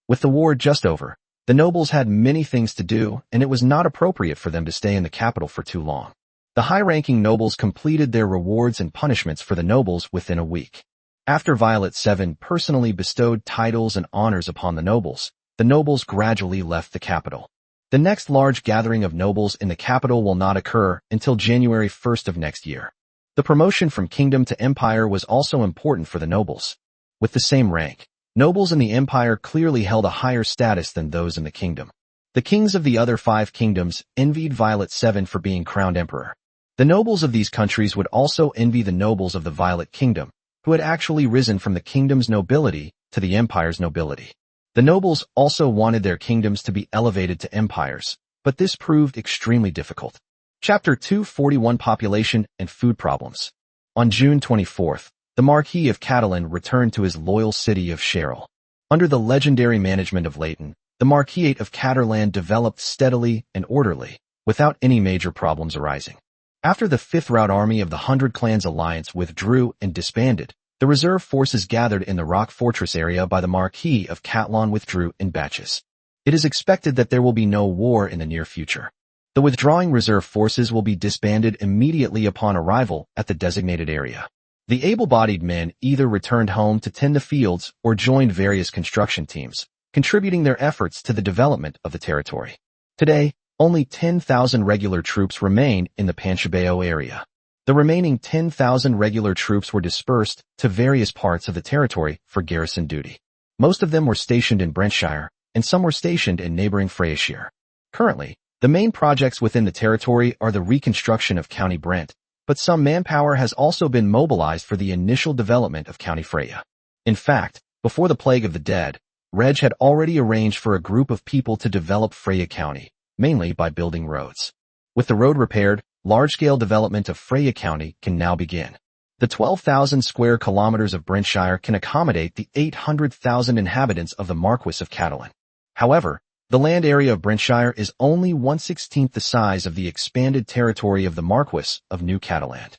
[SPEAKER 1] With the war just over, the nobles had many things to do, and it was not appropriate for them to stay in the capital for too long. The high-ranking nobles completed their rewards and punishments for the nobles within a week. After Violet 7 personally bestowed titles and honors upon the nobles gradually left the capital. The next large gathering of nobles in the capital will not occur until January 1st of next year. The promotion from kingdom to empire was also important for the nobles. With the same rank, nobles in the empire clearly held a higher status than those in the kingdom. The kings of the other 5 kingdoms envied Violet 7 for being crowned emperor. The nobles of these countries would also envy the nobles of the Violet Kingdom, who had actually risen from the kingdom's nobility to the empire's nobility. The nobles also wanted their kingdoms to be elevated to empires, but this proved extremely difficult. Chapter 241 Population and Food Problems. On June 24th, the Marquis of Catalan returned to his loyal city of Cheryl. Under the legendary management of Layton, the Marquisate of Catalan developed steadily and orderly, without any major problems arising. After the 5th Route Army of the 100 Clans Alliance withdrew and disbanded, the reserve forces gathered in the Rock Fortress area by the Marquis of Catalan withdrew in batches. It is expected that there will be no war in the near future. The withdrawing reserve forces will be disbanded immediately upon arrival at the designated area. The able-bodied men either returned home to tend the fields or joined various construction teams, contributing their efforts to the development of the territory. Today, only 10,000 regular troops remain in the Panchabeo area. The remaining 10,000 regular troops were dispersed to various parts of the territory for garrison duty. Most of them were stationed in Brentshire, and some were stationed in neighboring Freyshire. Currently, the main projects within the territory are the reconstruction of County Brent, but some manpower has also been mobilized for the initial development of County Freya. In fact, before the Plague of the Dead, Reg had already arranged for a group of people to develop Freya County, mainly by building roads. With the road repaired, large-scale development of Freya County can now begin. The 12,000 square kilometers of Brentshire can accommodate the 800,000 inhabitants of the Marquis of Catalan. However, the land area of Brentshire is only 1/16 the size of the expanded territory of the Marquis of New Catalan.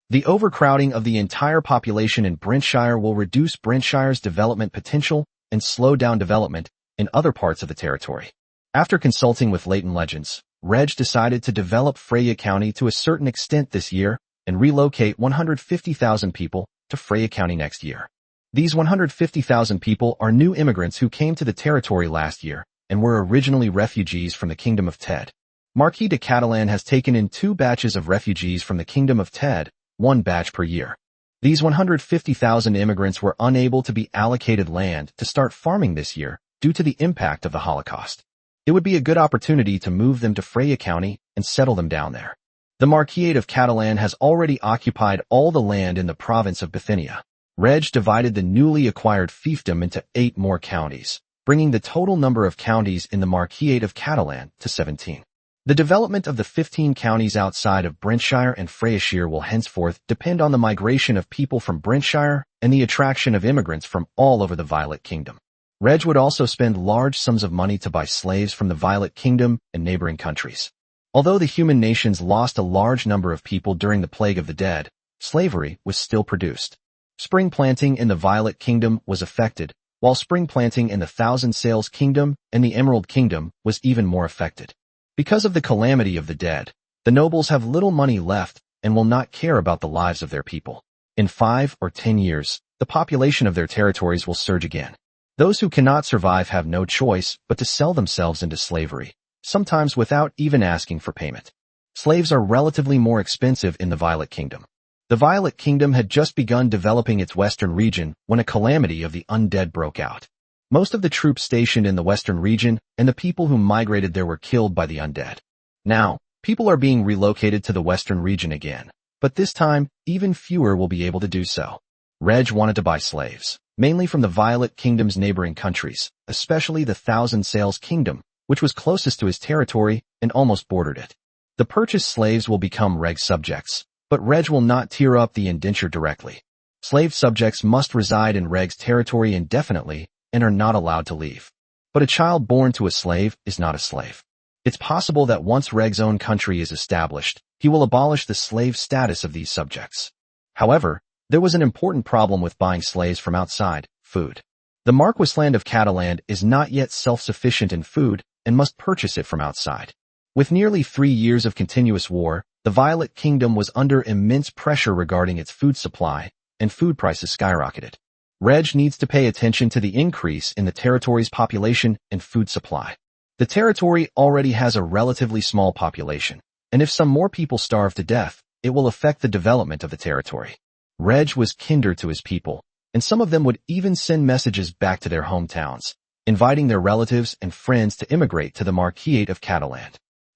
[SPEAKER 1] The overcrowding of the entire population in Brentshire will reduce Brentshire's development potential and slow down development in other parts of the territory. After consulting with Layton legends, Reg decided to develop Freya County to a certain extent this year and relocate 150,000 people to Freya County next year. These 150,000 people are new immigrants who came to the territory last year and were originally refugees from the Kingdom of Ted. Marquis de Catalan has taken in 2 batches of refugees from the Kingdom of Ted, 1 batch per year. These 150,000 immigrants were unable to be allocated land to start farming this year due to the impact of the Holocaust. It would be a good opportunity to move them to Freya County and settle them down there. The Marquisate of Catalan has already occupied all the land in the province of Bithynia. Reg divided the newly acquired fiefdom into 8 more counties, bringing the total number of counties in the Marquisate of Catalan to 17. The development of the 15 counties outside of Brentshire and Freyshire will henceforth depend on the migration of people from Brentshire and the attraction of immigrants from all over the Violet Kingdom. Reg would also spend large sums of money to buy slaves from the Violet Kingdom and neighboring countries. Although the human nations lost a large number of people during the Plague of the Dead, slavery was still produced. Spring planting in the Violet Kingdom was affected, while spring planting in the Thousand Sails Kingdom and the Emerald Kingdom was even more affected. Because of the calamity of the dead, the nobles have little money left and will not care about the lives of their people. In 5 or 10 years, the population of their territories will surge again. Those who cannot survive have no choice but to sell themselves into slavery, sometimes without even asking for payment. Slaves are relatively more expensive in the Violet Kingdom. The Violet Kingdom had just begun developing its western region when a calamity of the undead broke out. Most of the troops stationed in the western region and the people who migrated there were killed by the undead. Now, people are being relocated to the western region again, but this time, even fewer will be able to do so. Reg wanted to buy slaves, mainly from the Violet Kingdom's neighboring countries, especially the Thousand Sails Kingdom, which was closest to his territory and almost bordered it. The purchased slaves will become Reg's subjects, but Reg will not tier up the indenture directly. Slave subjects must reside in Reg's territory indefinitely and are not allowed to leave. But a child born to a slave is not a slave. It's possible that once Reg's own country is established, he will abolish the slave status of these subjects. However, there was an important problem with buying slaves from outside: food. The Marquisland of Catalan is not yet self-sufficient in food and must purchase it from outside. With nearly 3 years of continuous war, the Violet Kingdom was under immense pressure regarding its food supply, and food prices skyrocketed. Reg needs to pay attention to the increase in the territory's population and food supply. The territory already has a relatively small population, and if some more people starve to death, it will affect the development of the territory. Reg was kinder to his people, and some of them would even send messages back to their hometowns, inviting their relatives and friends to immigrate to the Marquisate of Catalan.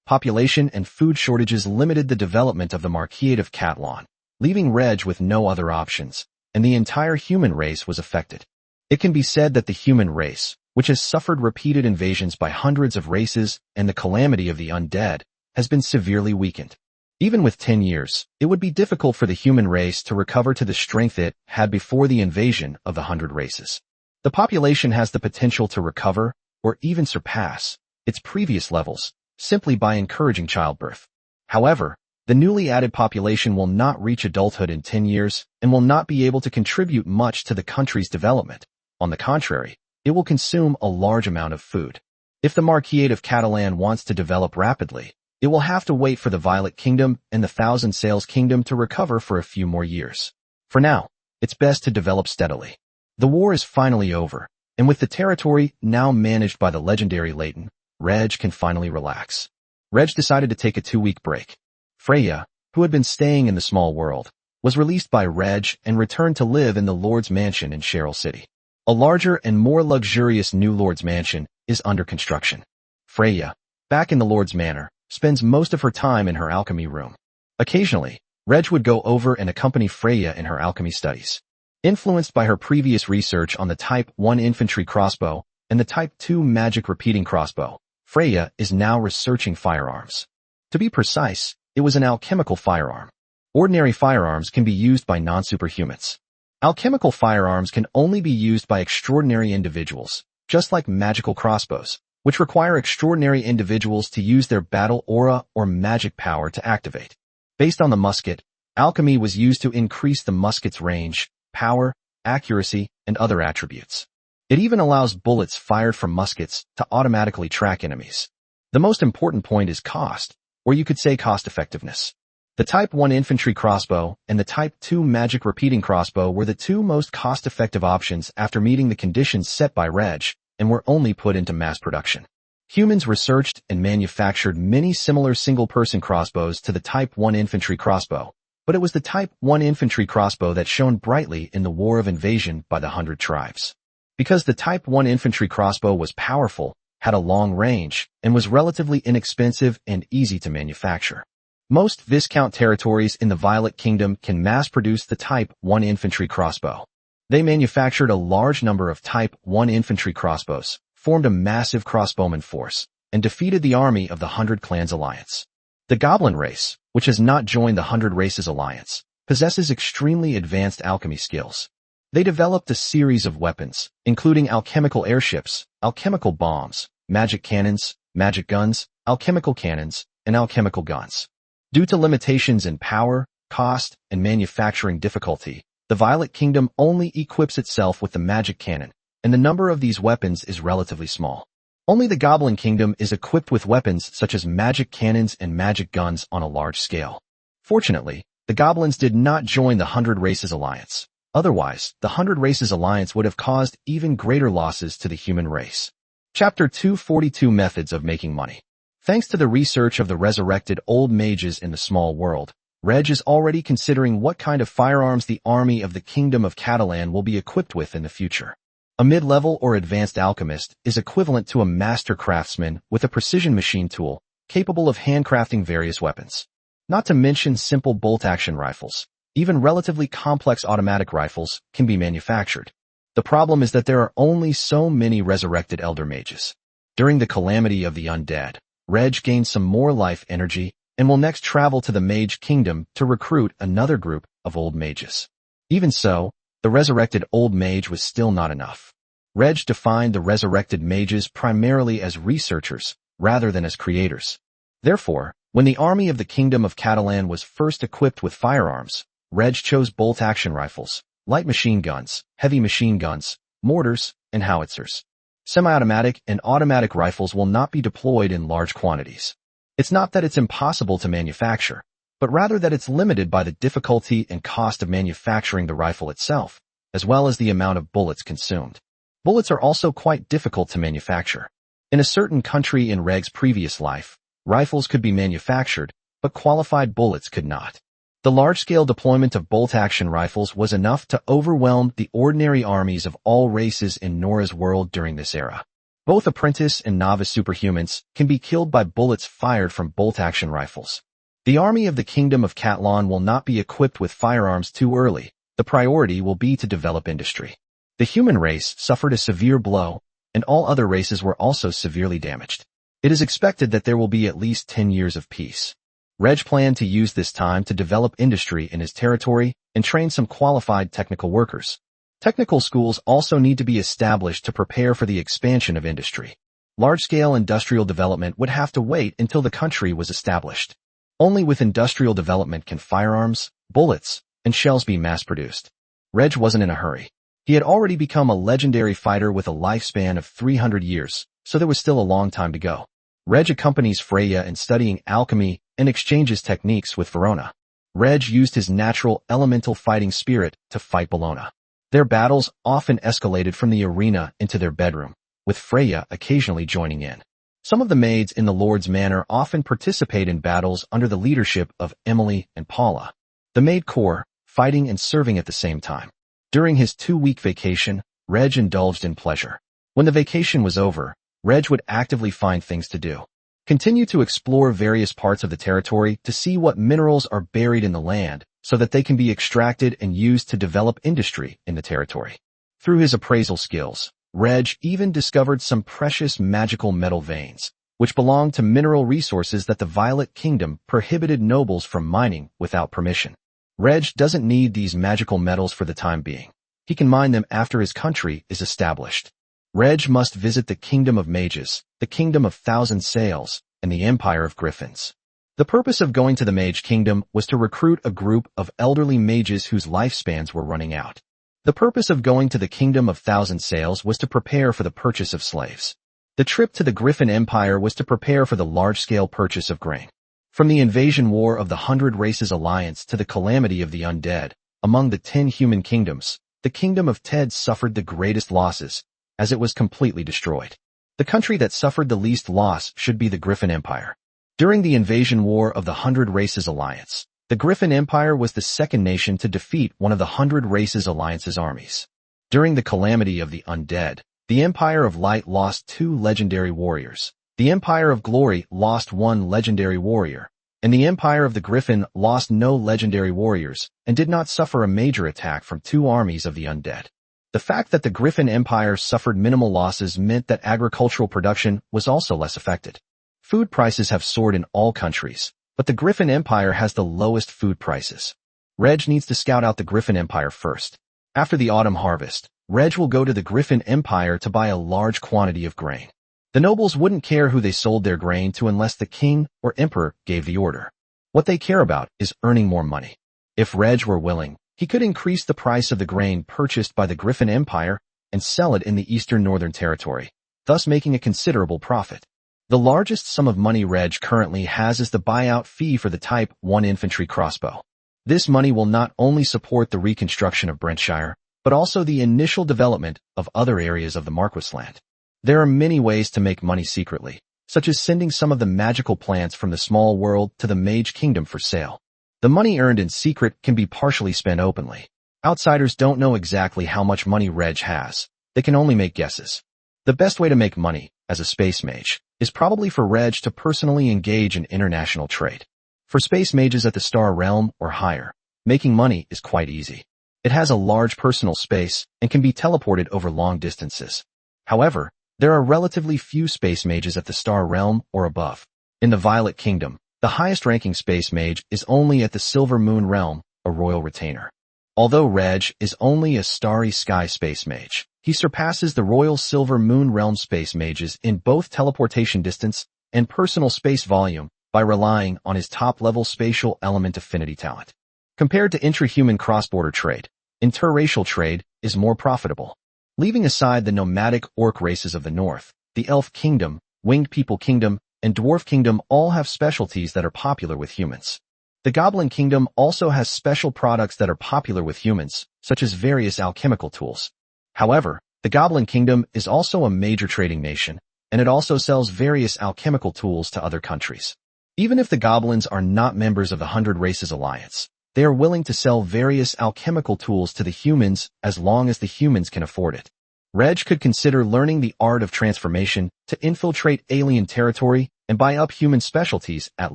[SPEAKER 1] Population and food shortages limited the development of the Marquisate of Catalan, leaving Reg with no other options, and the entire human race was affected. It can be said that the human race, which has suffered repeated invasions by hundreds of races and the calamity of the undead, has been severely weakened. Even with 10 years, it would be difficult for the human race to recover to the strength it had before the invasion of the 100 races. The population has the potential to recover, or even surpass, its previous levels, simply by encouraging childbirth. However, the newly added population will not reach adulthood in 10 years and will not be able to contribute much to the country's development. On the contrary, it will consume a large amount of food. If the Marquisate of Catalan wants to develop rapidly, it will have to wait for the Violet Kingdom and the Thousand Sails Kingdom to recover for a few more years. For now, it's best to develop steadily. The war is finally over, and with the territory now managed by the legendary Leighton, Reg can finally relax. Reg decided to take a 2-week break. Freya, who had been staying in the small world, was released by Reg and returned to live in the Lord's Mansion in Cheryl City. A larger and more luxurious new Lord's Mansion is under construction. Freya, back in the Lord's Manor, spends most of her time in her alchemy room. Occasionally, Reg would go over and accompany Freya in her alchemy studies. Influenced by her previous research on the Type 1 infantry crossbow and the Type 2 magic repeating crossbow, Freya is now researching firearms. To be precise, it was an alchemical firearm. Ordinary firearms can be used by non-superhumans. Alchemical firearms can only be used by extraordinary individuals, just like magical crossbows, which require extraordinary individuals to use their battle aura or magic power to activate. Based on the musket, alchemy was used to increase the musket's range, power, accuracy, and other attributes. It even allows bullets fired from muskets to automatically track enemies. The most important point is cost, or you could say cost-effectiveness. The Type 1 infantry crossbow and the Type 2 magic repeating crossbow were the 2 most cost-effective options after meeting the conditions set by Reg, and were only put into mass production. Humans researched and manufactured many similar single-person crossbows to the Type 1 infantry crossbow, but it was the Type 1 infantry crossbow that shone brightly in the War of Invasion by the 100 Tribes. Because the Type 1 infantry crossbow was powerful, had a long range, and was relatively inexpensive and easy to manufacture. Most Viscount territories in the Violet Kingdom can mass-produce the Type 1 infantry crossbow. They manufactured a large number of Type 1 infantry crossbows, formed a massive crossbowman force, and defeated the army of the 100 Clans Alliance. The Goblin race, which has not joined the 100 Races Alliance, possesses extremely advanced alchemy skills. They developed a series of weapons, including alchemical airships, alchemical bombs, magic cannons, magic guns, alchemical cannons, and alchemical guns. Due to limitations in power, cost, and manufacturing difficulty, the Violet Kingdom only equips itself with the magic cannon, and the number of these weapons is relatively small. Only the Goblin Kingdom is equipped with weapons such as magic cannons and magic guns on a large scale. Fortunately, the Goblins did not join the 100 Races Alliance. Otherwise, the 100 Races Alliance would have caused even greater losses to the human race. Chapter 242 Methods of Making Money. Thanks to the research of the resurrected old mages in the small world, Reg is already considering what kind of firearms the army of the Kingdom of Catalan will be equipped with in the future. A mid-level or advanced alchemist is equivalent to a master craftsman with a precision machine tool, capable of handcrafting various weapons. Not to mention simple bolt-action rifles. Even relatively complex automatic rifles can be manufactured. The problem is that there are only so many resurrected elder mages. During the calamity of the undead, Reg gained some more life energy and will next travel to the Mage Kingdom to recruit another group of old mages. Even so, the resurrected old mage was still not enough. Reg defined the resurrected mages primarily as researchers, rather than as creators. Therefore, when the army of the Kingdom of Catalan was first equipped with firearms, Reg chose bolt-action rifles, light machine guns, heavy machine guns, mortars, and howitzers. Semi-automatic and automatic rifles will not be deployed in large quantities. It's not that it's impossible to manufacture, but rather that it's limited by the difficulty and cost of manufacturing the rifle itself, as well as the amount of bullets consumed. Bullets are also quite difficult to manufacture. In a certain country in Reg's previous life, rifles could be manufactured, but qualified bullets could not. The large-scale deployment of bolt-action rifles was enough to overwhelm the ordinary armies of all races in Nora's world during this era. Both apprentice and novice superhumans can be killed by bullets fired from bolt-action rifles. The army of the Kingdom of Catalan will not be equipped with firearms too early. The priority will be to develop industry. The human race suffered a severe blow, and all other races were also severely damaged. It is expected that there will be at least 10 years of peace. Reg planned to use this time to develop industry in his territory and train some qualified technical workers. Technical schools also need to be established to prepare for the expansion of industry. Large-scale industrial development would have to wait until the country was established. Only with industrial development can firearms, bullets, and shells be mass-produced. Reg wasn't in a hurry. He had already become a legendary fighter with a lifespan of 300 years, so there was still a long time to go. Reg accompanies Freya in studying alchemy and exchanges techniques with Verona. Reg used his natural elemental fighting spirit to fight Bologna. Their battles often escalated from the arena into their bedroom, with Freya occasionally joining in. Some of the maids in the Lord's Manor often participate in battles under the leadership of Emily and Paula. The Maid Corps, fighting and serving at the same time. During his 2-week vacation, Reg indulged in pleasure. When the vacation was over, Reg would actively find things to do. Continue to explore various parts of the territory to see what minerals are buried in the land so that they can be extracted and used to develop industry in the territory. Through his appraisal skills, Reg even discovered some precious magical metal veins, which belonged to mineral resources that the Violet Kingdom prohibited nobles from mining without permission. Reg doesn't need these magical metals for the time being. He can mine them after his country is established. Reg must visit the Kingdom of Mages, the Kingdom of Thousand Sails, and the Empire of Griffins. The purpose of going to the Mage Kingdom was to recruit a group of elderly mages whose lifespans were running out. The purpose of going to the Kingdom of Thousand Sails was to prepare for the purchase of slaves. The trip to the Griffin Empire was to prepare for the large-scale purchase of grain. From the invasion war of the 100 Races Alliance to the calamity of the undead, among the 10 human kingdoms, the Kingdom of Ted suffered the greatest losses, as it was completely destroyed. The country that suffered the least loss should be the Griffin Empire. During the invasion war of the 100 Races Alliance, the Griffin Empire was the second nation to defeat one of the 100 Races Alliance's armies. During the calamity of the undead, The Empire of Light lost 2 legendary warriors. The Empire of Glory lost 1 legendary warrior. And the Empire of the Griffin lost no legendary warriors and did not suffer a major attack from 2 armies of the undead. The fact that the Griffin Empire suffered minimal losses meant that agricultural production was also less affected. Food prices have soared in all countries, but the Griffin Empire has the lowest food prices. Reg needs to scout out the Griffin Empire first. After the autumn harvest, Reg will go to the Griffin Empire to buy a large quantity of grain. The nobles wouldn't care who they sold their grain to unless the king or emperor gave the order. What they care about is earning more money. If Reg were willing, he could increase the price of the grain purchased by the Griffin Empire and sell it in the Eastern Northern Territory, thus making a considerable profit. The largest sum of money Reg currently has is the buyout fee for the Type 1 infantry crossbow. This money will not only support the reconstruction of Brentshire, but also the initial development of other areas of the Marquis land. There are many ways to make money secretly, such as sending some of the magical plants from the small world to the Mage Kingdom for sale. The money earned in secret can be partially spent openly. Outsiders don't know exactly how much money Reg has. They can only make guesses. The best way to make money, as a space mage, is probably for Reg to personally engage in international trade. For space mages at the Star Realm or higher, making money is quite easy. It has a large personal space and can be teleported over long distances. However, there are relatively few space mages at the Star Realm or above. In the Violet Kingdom, the highest-ranking space mage is only at the Silver Moon Realm, a royal retainer. Although Reg is only a Starry Sky space mage, he surpasses the Royal Silver Moon Realm space mages in both teleportation distance and personal space volume by relying on his top-level spatial element affinity talent. Compared to intrahuman cross-border trade, interracial trade is more profitable. Leaving aside the nomadic orc races of the north, the Elf Kingdom, Winged People Kingdom, and Dwarf Kingdom all have specialties that are popular with humans. The Goblin Kingdom also has special products that are popular with humans, such as various alchemical tools. However, the Goblin Kingdom is also a major trading nation, and it also sells various alchemical tools to other countries. Even if the goblins are not members of the 100 Races Alliance, they are willing to sell various alchemical tools to the humans as long as the humans can afford it. Reg could consider learning the art of transformation to infiltrate alien territory and buy up human specialties at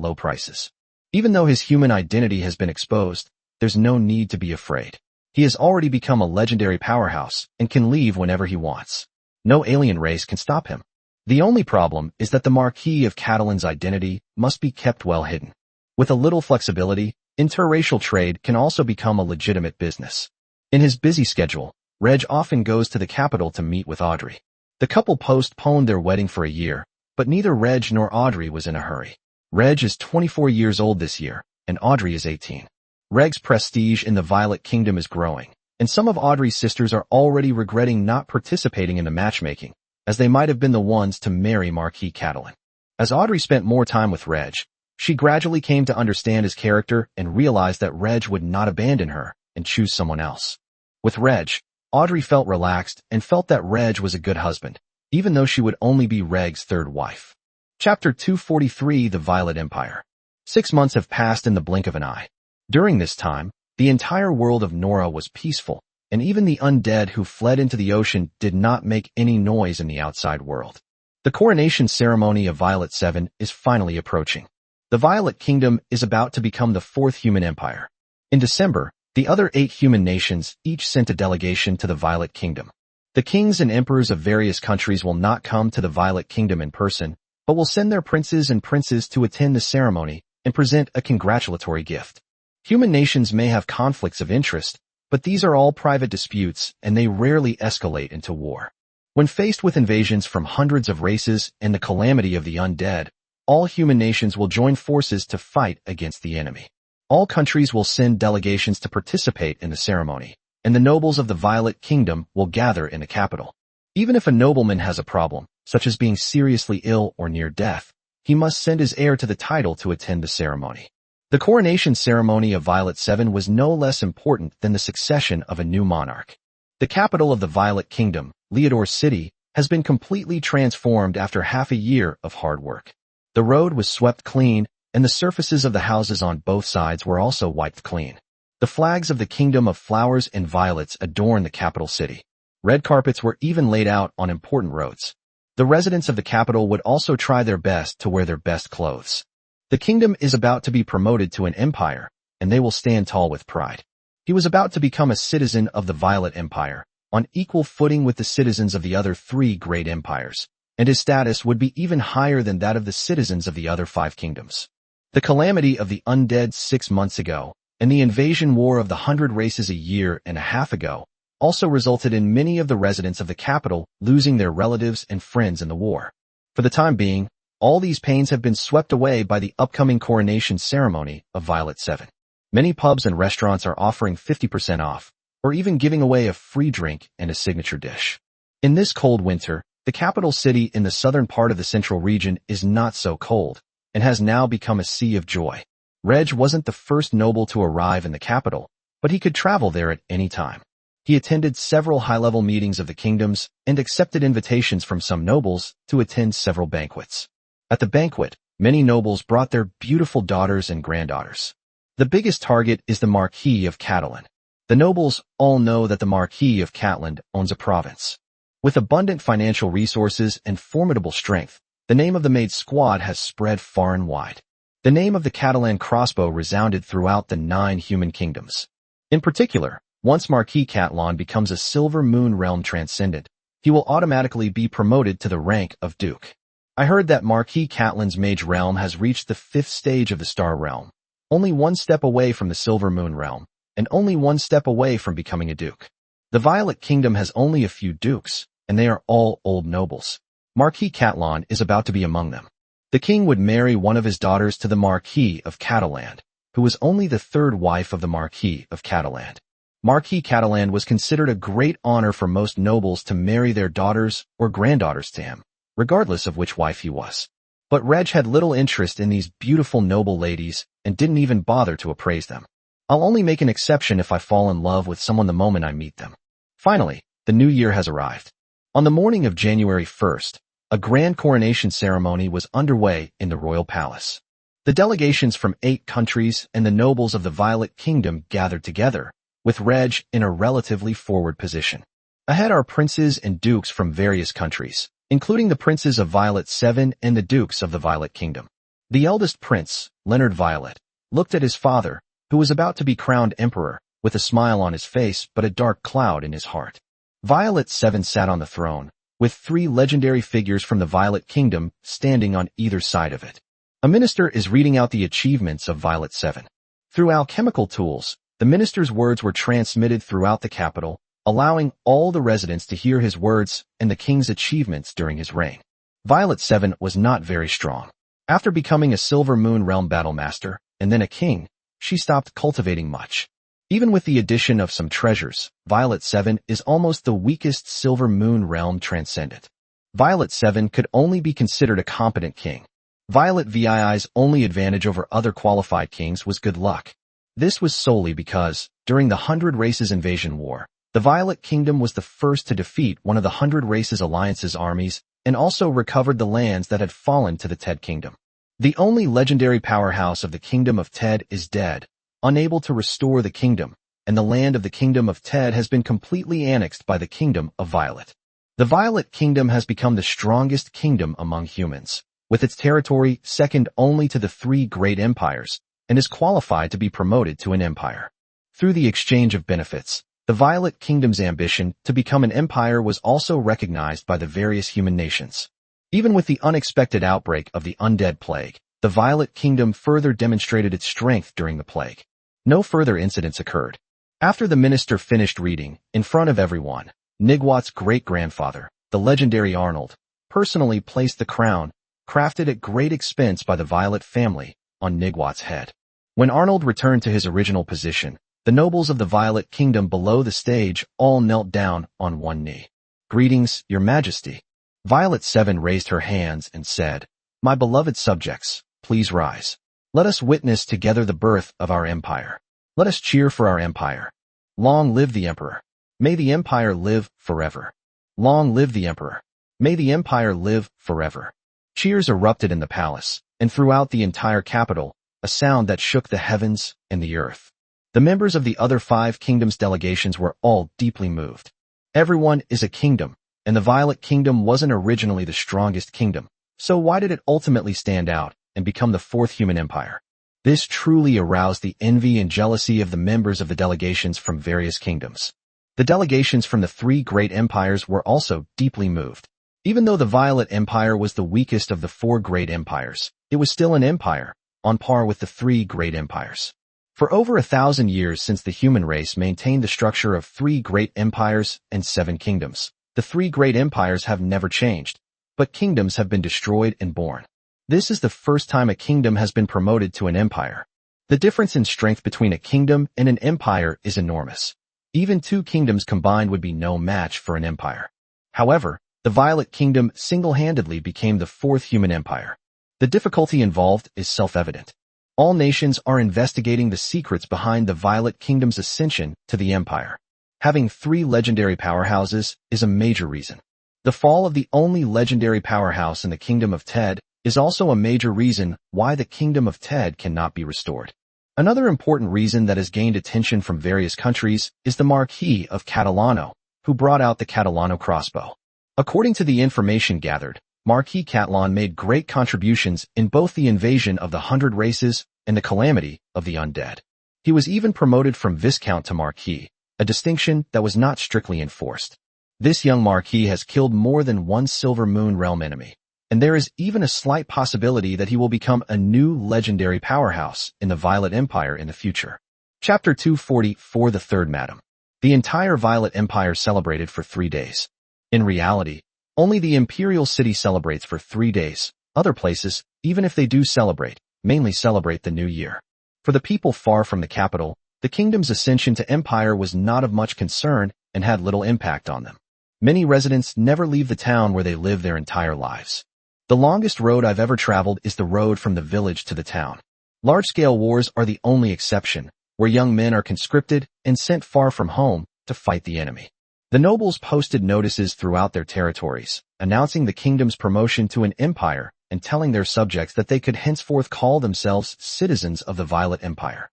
[SPEAKER 1] low prices. Even though his human identity has been exposed, there's no need to be afraid. He has already become a legendary powerhouse and can leave whenever he wants. No alien race can stop him. The only problem is that the Marquis of Catalan's identity must be kept well hidden. With a little flexibility, interracial trade can also become a legitimate business. In his busy schedule, Reg often goes to the capital to meet with Audrey. The couple postponed their wedding for a year, but neither Reg nor Audrey was in a hurry. Reg is 24 years old this year, and Audrey is 18. Reg's prestige in the Violet Kingdom is growing, and some of Audrey's sisters are already regretting not participating in the matchmaking, as they might have been the ones to marry Marquis Catalan. As Audrey spent more time with Reg, she gradually came to understand his character and realized that Reg would not abandon her and choose someone else. With Reg, Audrey felt relaxed and felt that Reg was a good husband, even though she would only be Reg's third wife. Chapter 243, The Violet Empire. 6 months have passed in the blink of an eye. During this time, the entire world of Nora was peaceful, and even the undead who fled into the ocean did not make any noise in the outside world. The coronation ceremony of Violet 7 is finally approaching. The Violet Kingdom is about to become the 4th human empire. In December, the other 8 human nations each sent a delegation to the Violet Kingdom. The kings and emperors of various countries will not come to the Violet Kingdom in person, but will send their princes and princes to attend the ceremony and present a congratulatory gift. Human nations may have conflicts of interest, but these are all private disputes and they rarely escalate into war. When faced with invasions from hundreds of races and the calamity of the undead, all human nations will join forces to fight against the enemy. All countries will send delegations to participate in the ceremony, and the nobles of the Violet Kingdom will gather in the capital. Even if a nobleman has a problem, such as being seriously ill or near death, he must send his heir to the title to attend the ceremony. The coronation ceremony of Violet 7 was no less important than the succession of a new monarch. The capital of the Violet Kingdom, Leodor City, has been completely transformed after half a year of hard work. The road was swept clean, and the surfaces of the houses on both sides were also wiped clean. The flags of the Kingdom of Flowers and Violets adorn the capital city. Red carpets were even laid out on important roads. The residents of the capital would also try their best to wear their best clothes. The kingdom is about to be promoted to an empire, and they will stand tall with pride. He was about to become a citizen of the Violet Empire, on equal footing with the citizens of the other 3 great empires, and his status would be even higher than that of the citizens of the other 5 kingdoms. The calamity of the undead 6 months ago, and the invasion war of the 100 races a year and a half ago, also resulted in many of the residents of the capital losing their relatives and friends in the war. For the time being, all these pains have been swept away by the upcoming coronation ceremony of Violet 7. Many pubs and restaurants are offering 50% off, or even giving away a free drink and a signature dish. In this cold winter, the capital city in the southern part of the central region is not so cold, and has now become a sea of joy. Reg wasn't the first noble to arrive in the capital, but he could travel there at any time. He attended several high-level meetings of the kingdoms and accepted invitations from some nobles to attend several banquets. At the banquet, many nobles brought their beautiful daughters and granddaughters. The biggest target is the Marquis of Catalan. The nobles all know that the Marquis of Catalan owns a province. With abundant financial resources and formidable strength, the name of the Maid squad has spread far and wide. The name of the Catalan crossbow resounded throughout the 9 human kingdoms. In particular, once Marquis Catalan becomes a Silver Moon Realm Transcendent, he will automatically be promoted to the rank of Duke. I heard that Marquis Catalan's Mage Realm has reached the 5th stage of the Star Realm, only 1 step away from the Silver Moon Realm, and only 1 step away from becoming a Duke. The Violet Kingdom has only a few Dukes, and they are all old nobles. Marquis Catalan is about to be among them. The king would marry one of his daughters to the Marquis of Catalan, who was only the 3rd wife of the Marquis of Catalan. Marquis Catalan was considered a great honor for most nobles to marry their daughters or granddaughters to him, regardless of which wife he was. But Reg had little interest in these beautiful noble ladies and didn't even bother to appraise them. I'll only make an exception if I fall in love with someone the moment I meet them. Finally, the new year has arrived. On the morning of January 1st, a grand coronation ceremony was underway in the royal palace. The delegations from 8 countries and the nobles of the Violet Kingdom gathered together, with Reg in a relatively forward position. Ahead are princes and dukes from various countries, including the princes of Violet 7 and the dukes of the Violet Kingdom. The eldest prince, Leonard Violet, looked at his father, who was about to be crowned emperor, with a smile on his face but a dark cloud in his heart. Violet 7 sat on the throne, with 3 legendary figures from the Violet Kingdom standing on either side of it. A minister is reading out the achievements of Violet 7. Through alchemical tools, the minister's words were transmitted throughout the capital, allowing all the residents to hear his words and the king's achievements during his reign. Violet 7 was not very strong. After becoming a Silver Moon Realm Battlemaster, and then a king, she stopped cultivating much. Even with the addition of some treasures, Violet 7 is almost the weakest Silver Moon Realm Transcendent. Violet 7 could only be considered a competent king. Violet VII's only advantage over other qualified kings was good luck. This was solely because, during the 100 Races Invasion War, the Violet Kingdom was the first to defeat one of the 100 Races Alliance's armies and also recovered the lands that had fallen to the Ted Kingdom. The only legendary powerhouse of the Kingdom of Ted is dead, unable to restore the kingdom, and the land of the Kingdom of Ted has been completely annexed by the Kingdom of Violet. The Violet Kingdom has become the strongest kingdom among humans, with its territory second only to the 3 great empires, and is qualified to be promoted to an empire. Through the exchange of benefits, the Violet Kingdom's ambition to become an empire was also recognized by the various human nations. Even with the unexpected outbreak of the Undead Plague, the Violet Kingdom further demonstrated its strength during the plague. No further incidents occurred. After the minister finished reading, in front of everyone, Nigwat's great-grandfather, the legendary Arnold, personally placed the crown, crafted at great expense by the Violet family, on Nigwat's head. When Arnold returned to his original position, the nobles of the Violet Kingdom below the stage all knelt down on one knee. "Greetings, Your Majesty." Violet 7 raised her hands and said, "My beloved subjects, please rise. Let us witness together the birth of our empire. Let us cheer for our empire. Long live the Emperor. May the empire live forever. Long live the Emperor. May the empire live forever." Cheers erupted in the palace, and throughout the entire capital, a sound that shook the heavens and the earth. The members of the other 5 kingdoms' delegations were all deeply moved. Everyone is a kingdom, and the Violet Kingdom wasn't originally the strongest kingdom, so why did it ultimately stand out and become the fourth human empire? This truly aroused the envy and jealousy of the members of the delegations from various kingdoms. The delegations from the three great empires were also deeply moved. Even though the Violet Empire was the weakest of the four great empires, it was still an empire, on par with the three great empires. For over 1,000 years since the human race maintained the structure of three great empires and 7 kingdoms, the three great empires have never changed, but kingdoms have been destroyed and born. This is the first time a kingdom has been promoted to an empire. The difference in strength between a kingdom and an empire is enormous. Even 2 kingdoms combined would be no match for an empire. However, the Violet Kingdom single-handedly became the fourth human empire. The difficulty involved is self-evident. All nations are investigating the secrets behind the Violet Kingdom's ascension to the empire. Having 3 legendary powerhouses is a major reason. The fall of the only legendary powerhouse in the Kingdom of Ted is also a major reason why the Kingdom of Ted cannot be restored. Another important reason that has gained attention from various countries is the Marquis of Catalano, who brought out the Catalano crossbow. According to the information gathered, Marquis Catalan made great contributions in both the invasion of the 100 races and the calamity of the undead. He was even promoted from Viscount to Marquis, a distinction that was not strictly enforced. This young Marquis has killed more than 1 Silver Moon realm enemy, and there is even a slight possibility that he will become a new legendary powerhouse in the Violet Empire in the future. Chapter 244 The Third Madam. The entire Violet Empire celebrated for 3 days. In reality, only the Imperial City celebrates for 3 days. Other places, even if they do celebrate, mainly celebrate the New Year. For the people far from the capital, the kingdom's ascension to empire was not of much concern and had little impact on them. Many residents never leave the town where they live their entire lives. The longest road I've ever traveled is the road from the village to the town. Large-scale wars are the only exception, where young men are conscripted and sent far from home to fight the enemy. The nobles posted notices throughout their territories, announcing the kingdom's promotion to an empire and telling their subjects that they could henceforth call themselves citizens of the Violet Empire.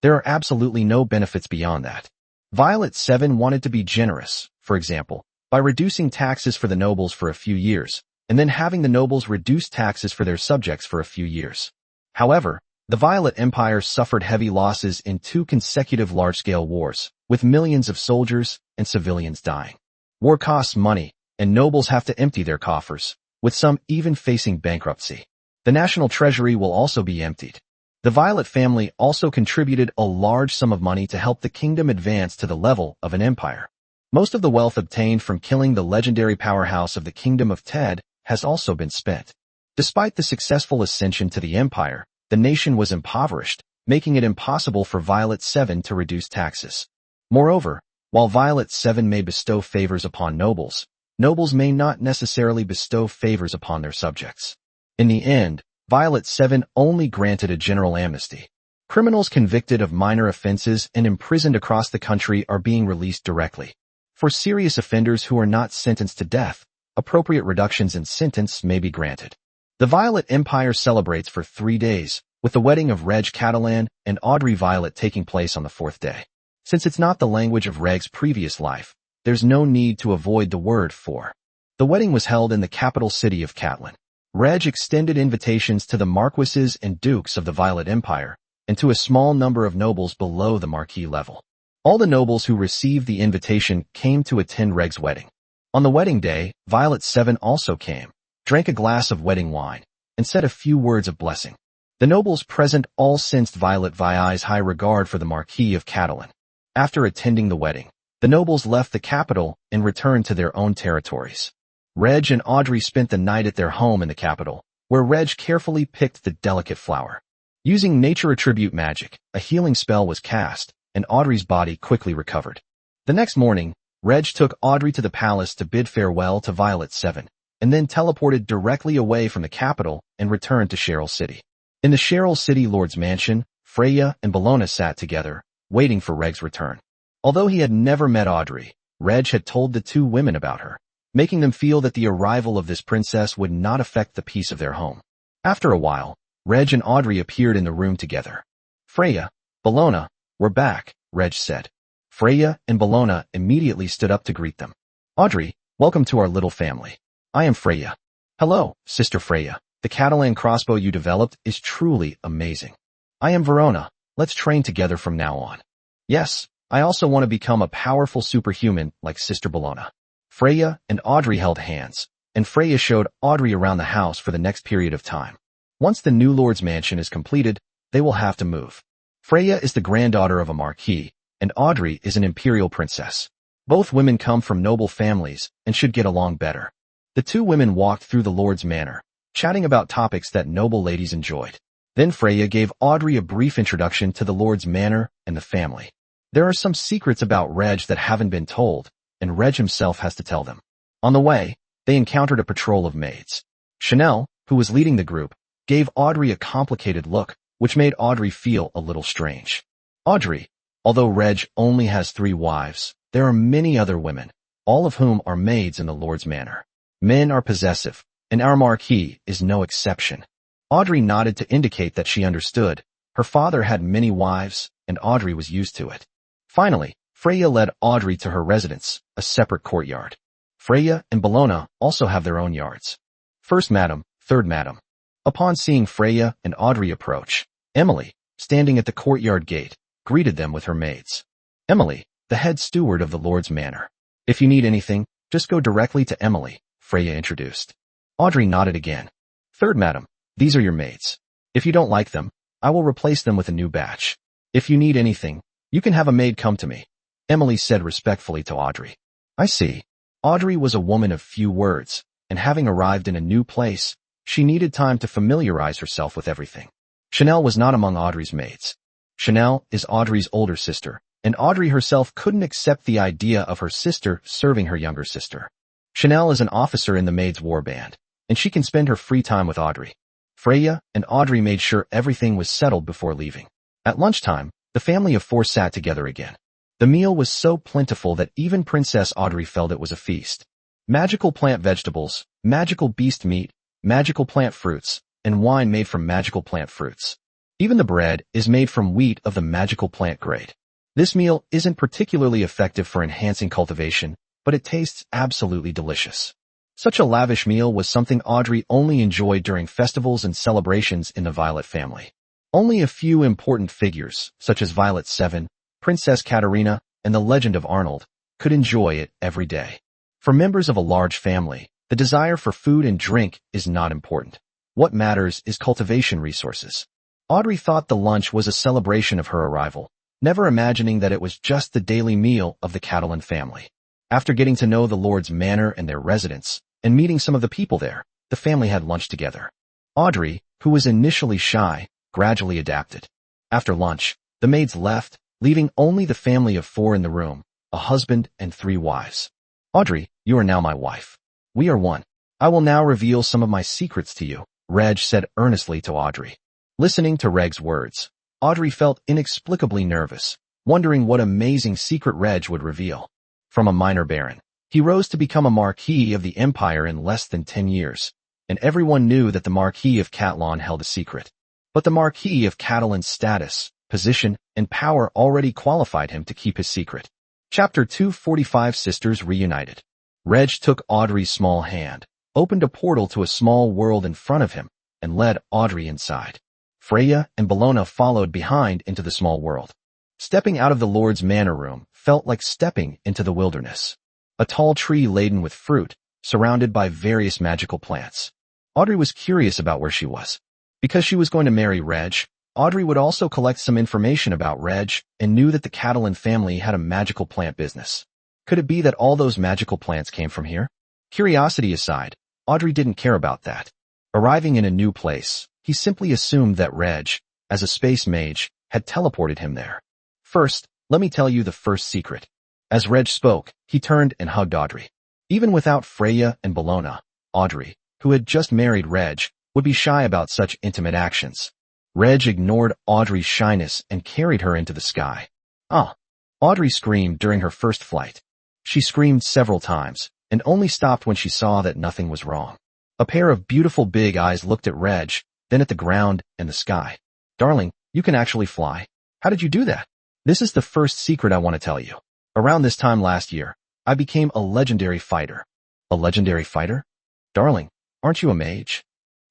[SPEAKER 1] There are absolutely no benefits beyond that. Violet 7 wanted to be generous, for example, by reducing taxes for the nobles for a few years, and then having the nobles reduce taxes for their subjects for a few years. However, the Violet Empire suffered heavy losses in 2 consecutive large-scale wars, with millions of soldiers and civilians dying. War costs money, and nobles have to empty their coffers, with some even facing bankruptcy. The national treasury will also be emptied. The Violet family also contributed a large sum of money to help the kingdom advance to the level of an empire. Most of the wealth obtained from killing the legendary powerhouse of the Kingdom of Ted has also been spent. Despite the successful ascension to the empire, the nation was impoverished, making it impossible for Violet 7 to reduce taxes. Moreover, while Violet 7 may bestow favors upon nobles, nobles may not necessarily bestow favors upon their subjects. In the end, Violet 7 only granted a general amnesty. Criminals convicted of minor offenses and imprisoned across the country are being released directly. For serious offenders who are not sentenced to death, appropriate reductions in sentence may be granted. The Violet Empire celebrates for 3 days, with the wedding of Reg Catalan and Audrey Violet taking place on the 4th day. Since it's not the language of Reg's previous life, there's no need to avoid the word for. The wedding was held in the capital city of Catalan. Reg extended invitations to the marquises and dukes of the Violet Empire, and to a small number of nobles below the marquis level. All the nobles who received the invitation came to attend Reg's wedding. On the wedding day, Violet 7 also came, drank a glass of wedding wine, and said a few words of blessing. The nobles present all sensed Violet Vi's high regard for the Marquis of Catalan. After attending the wedding, the nobles left the capital and returned to their own territories. Reg and Audrey spent the night at their home in the capital, where Reg carefully picked the delicate flower. Using nature attribute magic, a healing spell was cast, and Audrey's body quickly recovered. The next morning, Reg took Audrey to the palace to bid farewell to Violet 7, and then teleported directly away from the capital and returned to Cheryl City. In the Cheryl City Lord's mansion, Freya and Bellona sat together, waiting for Reg's return. Although he had never met Audrey, Reg had told the 2 women about her, making them feel that the arrival of this princess would not affect the peace of their home. After a while, Reg and Audrey appeared in the room together. Freya, Bellona, we're back, Reg said. Freya and Bellona immediately stood up to greet them. Audrey, welcome to our little family. I am Freya. Hello, Sister Freya. The Catalan crossbow you developed is truly amazing. I am Verona. Let's train together from now on. Yes, I also want to become a powerful superhuman like Sister Bologna. Freya and Audrey held hands, and Freya showed Audrey around the house for the next period of time. Once the new Lord's mansion is completed, they will have to move. Freya is the granddaughter of a marquis, and Audrey is an imperial princess. Both women come from noble families and should get along better. The two women walked through the Lord's manor, chatting about topics that noble ladies enjoyed. Then Freya gave Audrey a brief introduction to the Lord's manor and the family. There are some secrets about Reg that haven't been told, and Reg himself has to tell them. On the way, they encountered a patrol of maids. Chanel, who was leading the group, gave Audrey a complicated look, which made Audrey feel a little strange. Audrey, although Reg only has 3 wives, there are many other women, all of whom are maids in the Lord's manor. Men are possessive, and our marquis is no exception. Audrey nodded to indicate that she understood. Her father had many wives, and Audrey was used to it. Finally, Freya led Audrey to her residence, a separate courtyard. Freya and Bologna also have their own yards. First madam, third madam. Upon seeing Freya and Audrey approach, Emily, standing at the courtyard gate, greeted them with her maids. Emily, the head steward of the Lord's manor. If you need anything, just go directly to Emily, Freya introduced. Audrey nodded again. Third madam, these are your maids. If you don't like them, I will replace them with a new batch. If you need anything, you can have a maid come to me, Emily said respectfully to Audrey. I see. Audrey was a woman of few words, and having arrived in a new place, she needed time to familiarize herself with everything. Chanel was not among Audrey's maids. Chanel is Audrey's older sister, and Audrey herself couldn't accept the idea of her sister serving her younger sister. Chanel is an officer in the maids' war band, and she can spend her free time with Audrey. Freya and Audrey made sure everything was settled before leaving. At lunchtime, the family of 4 sat together again. The meal was so plentiful that even Princess Audrey felt it was a feast. Magical plant vegetables, magical beast meat, magical plant fruits, and wine made from magical plant fruits. Even the bread is made from wheat of the magical plant grade. This meal isn't particularly effective for enhancing cultivation, but it tastes absolutely delicious. Such a lavish meal was something Audrey only enjoyed during festivals and celebrations in the Violet family. Only a few important figures, such as Violet 7, Princess Katarina, and the Legend of Arnold, could enjoy it every day. For members of a large family, the desire for food and drink is not important. What matters is cultivation resources. Audrey thought the lunch was a celebration of her arrival, never imagining that it was just the daily meal of the Catalan family. After getting to know the Lord's manor and their residents, and meeting some of the people there, the family had lunch together. Audrey, who was initially shy, gradually adapted. After lunch, the maids left, leaving only the family of 4 in the room, a husband and 3 wives. Audrey, you are now my wife. We are one. I will now reveal some of my secrets to you, Reg said earnestly to Audrey. Listening to Reg's words, Audrey felt inexplicably nervous, wondering what amazing secret Reg would reveal. From a minor baron, he rose to become a marquis of the empire in less than 10 years, and everyone knew that the Marquis of Catalan held a secret. But the Marquis of Catalan's status, position, and power already qualified him to keep his secret. Chapter 245 Sisters Reunited. Reg took Audrey's small hand, opened a portal to a small world in front of him, and led Audrey inside. Freya and Bologna followed behind into the small world. Stepping out of the Lord's manor room felt like stepping into the wilderness. A tall tree laden with fruit, surrounded by various magical plants. Audrey was curious about where she was. Because she was going to marry Reg, Audrey would also collect some information about Reg and knew that the Catalan family had a magical plant business. Could it be that all those magical plants came from here? Curiosity aside, Audrey didn't care about that. Arriving in a new place, he simply assumed that Reg, as a space mage, had teleported him there. First, let me tell you the first secret. As Reg spoke, he turned and hugged Audrey. Even without Freya and Bologna, Audrey, who had just married Reg, would be shy about such intimate actions. Reg ignored Audrey's shyness and carried her into the sky. Ah! Audrey screamed during her first flight. She screamed several times, and only stopped when she saw that nothing was wrong. A pair of beautiful big eyes looked at Reg, then at the ground and the sky. Darling, you can actually fly. How did you do that? This is the first secret I want to tell you. Around this time last year, I became a legendary fighter. A legendary fighter? Darling, aren't you a mage?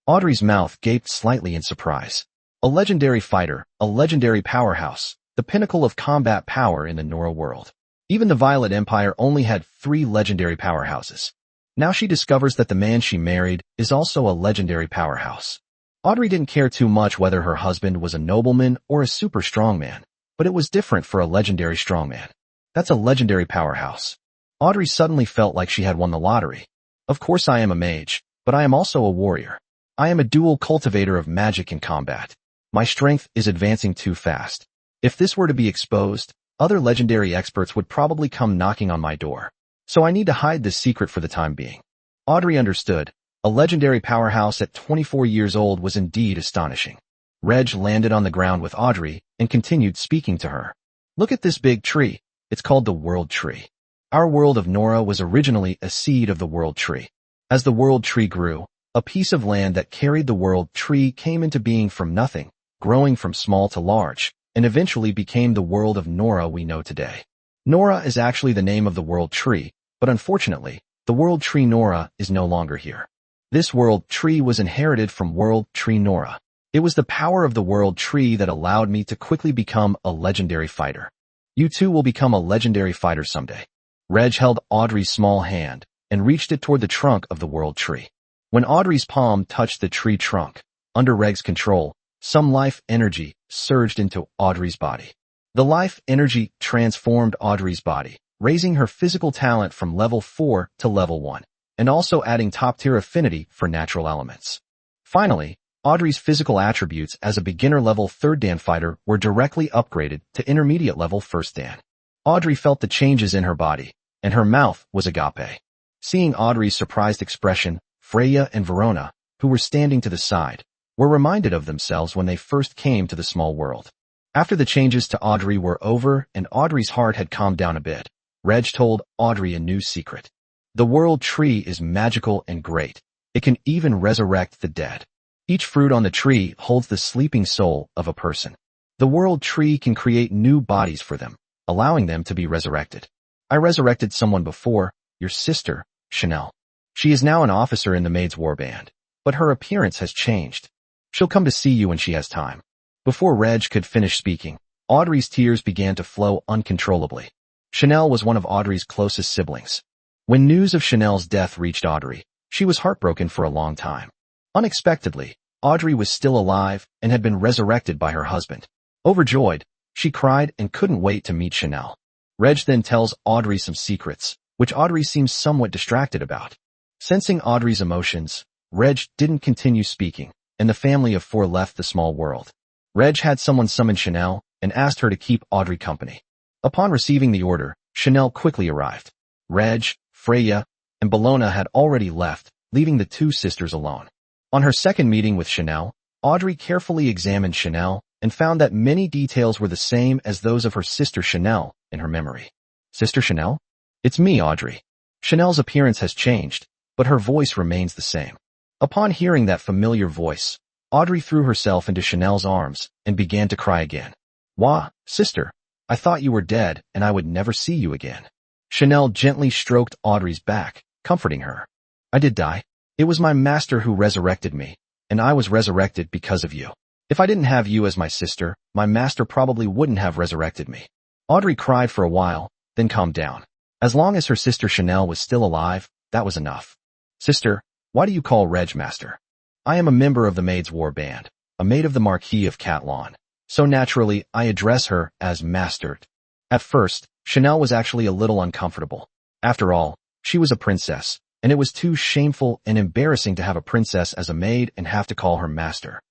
[SPEAKER 1] Audrey's mouth gaped slightly in surprise. A legendary fighter, a legendary powerhouse, the pinnacle of combat power in the Nora world. Even the Violet Empire only had 3 legendary powerhouses. Now she discovers that the man she married is also a legendary powerhouse. Audrey didn't care too much whether her husband was a nobleman or a super strongman, but it was different for a legendary strongman. That's a legendary powerhouse. Audrey suddenly felt like she had won the lottery. Of course I am a mage, but I am also a warrior. I am a dual cultivator of magic and combat. My strength is advancing too fast. If this were to be exposed, other legendary experts would probably come knocking on my door. So I need to hide this secret for the time being. Audrey understood. A legendary powerhouse at 24 years old was indeed astonishing. Reg landed on the ground with Audrey and continued speaking to her. Look at this big tree. It's called the World Tree. Our world of Nora was originally a seed of the World Tree. As the World Tree grew, a piece of land that carried the World Tree came into being from nothing, growing from small to large, and eventually became the world of Nora we know today. Nora is actually the name of the World Tree, but unfortunately, the World Tree Nora is no longer here. This World Tree was inherited from World Tree Nora. It was the power of the World Tree that allowed me to quickly become a legendary fighter. You too will become a legendary fighter someday. Reg held Audrey's small hand and reached it toward the trunk of the World Tree. When Audrey's palm touched the tree trunk, under Reg's control, some life energy surged into Audrey's body. The life energy transformed Audrey's body, raising her physical talent from level 4 to level 1, and also adding top-tier affinity for natural elements. Finally, Audrey's physical attributes as a beginner-level 3rd Dan fighter were directly upgraded to intermediate-level 1st Dan. Audrey felt the changes in her body, and her mouth was agape. Seeing Audrey's surprised expression, Freya and Verona, who were standing to the side, were reminded of themselves when they first came to the small world. After the changes to Audrey were over and Audrey's heart had calmed down a bit, Reg told Audrey a new secret. The World Tree is magical and great. It can even resurrect the dead. Each fruit on the tree holds the sleeping soul of a person. The World Tree can create new bodies for them, allowing them to be resurrected. I resurrected someone before, your sister, Chanel. She is now an officer in the Maid's warband, but her appearance has changed. She'll come to see you when she has time. Before Reg could finish speaking, Audrey's tears began to flow uncontrollably. Chanel was one of Audrey's closest siblings. When news of Chanel's death reached Audrey, she was heartbroken for a long time. Unexpectedly, Audrey was still alive and had been resurrected by her husband. Overjoyed, she cried and couldn't wait to meet Chanel. Reg then tells Audrey some secrets, which Audrey seems somewhat distracted about. Sensing Audrey's emotions, Reg didn't continue speaking, and the family of 4 left the small world. Reg had someone summon Chanel and asked her to keep Audrey company. Upon receiving the order, Chanel quickly arrived. Reg, Freya, and Bellona had already left, leaving the 2 sisters alone. On her second meeting with Chanel, Audrey carefully examined Chanel and found that many details were the same as those of her sister Chanel in her memory. Sister Chanel? It's me, Audrey. Chanel's appearance has changed, but her voice remains the same. Upon hearing that familiar voice, Audrey threw herself into Chanel's arms and began to cry again. Wah, sister, I thought you were dead and I would never see you again. Chanel gently stroked Audrey's back, comforting her. I did die. It was my master who resurrected me, and I was resurrected because of you. If I didn't have you as my sister, my master probably wouldn't have resurrected me. Audrey cried for a while, then calmed down. As long as her sister Chanel was still alive, that was enough. Sister, why do you call Reg master? I am a member of the Maid's war band, a maid of the Marquis of Catlawn, so naturally I address her as mastered. At first, Chanel was actually a little uncomfortable. After all, she was a princess, and it was too shameful and embarrassing to have a princess as a maid and have to call her master.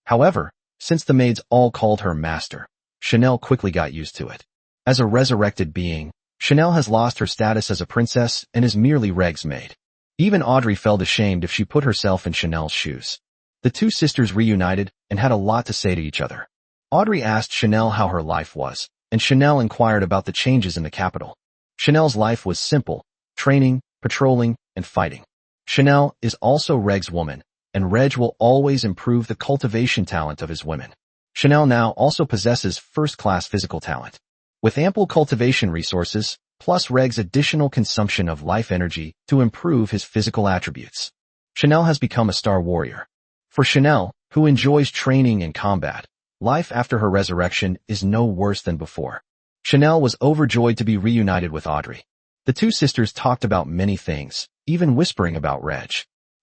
[SPEAKER 1] However, since the maids all called her master, Chanel quickly got used to it. As a resurrected being, Chanel has lost her status as a princess and is merely Reg's maid. Even Audrey felt ashamed if she put herself in Chanel's shoes. The 2 sisters reunited and had a lot to say to each other. Audrey asked Chanel how her life was, and Chanel inquired about the changes in the capital. Chanel's life was simple, training, patrolling, and fighting. Chanel is also Reg's woman, and Reg will always improve the cultivation talent of his women. Chanel now also possesses first-class physical talent. With ample cultivation resources, plus Reg's additional consumption of life energy to improve his physical attributes. Chanel has become a star warrior. For Chanel, who enjoys training and combat, life after her resurrection is no worse than before. Chanel was overjoyed to be reunited with Audrey. The two sisters talked about many things, even whispering about Reg.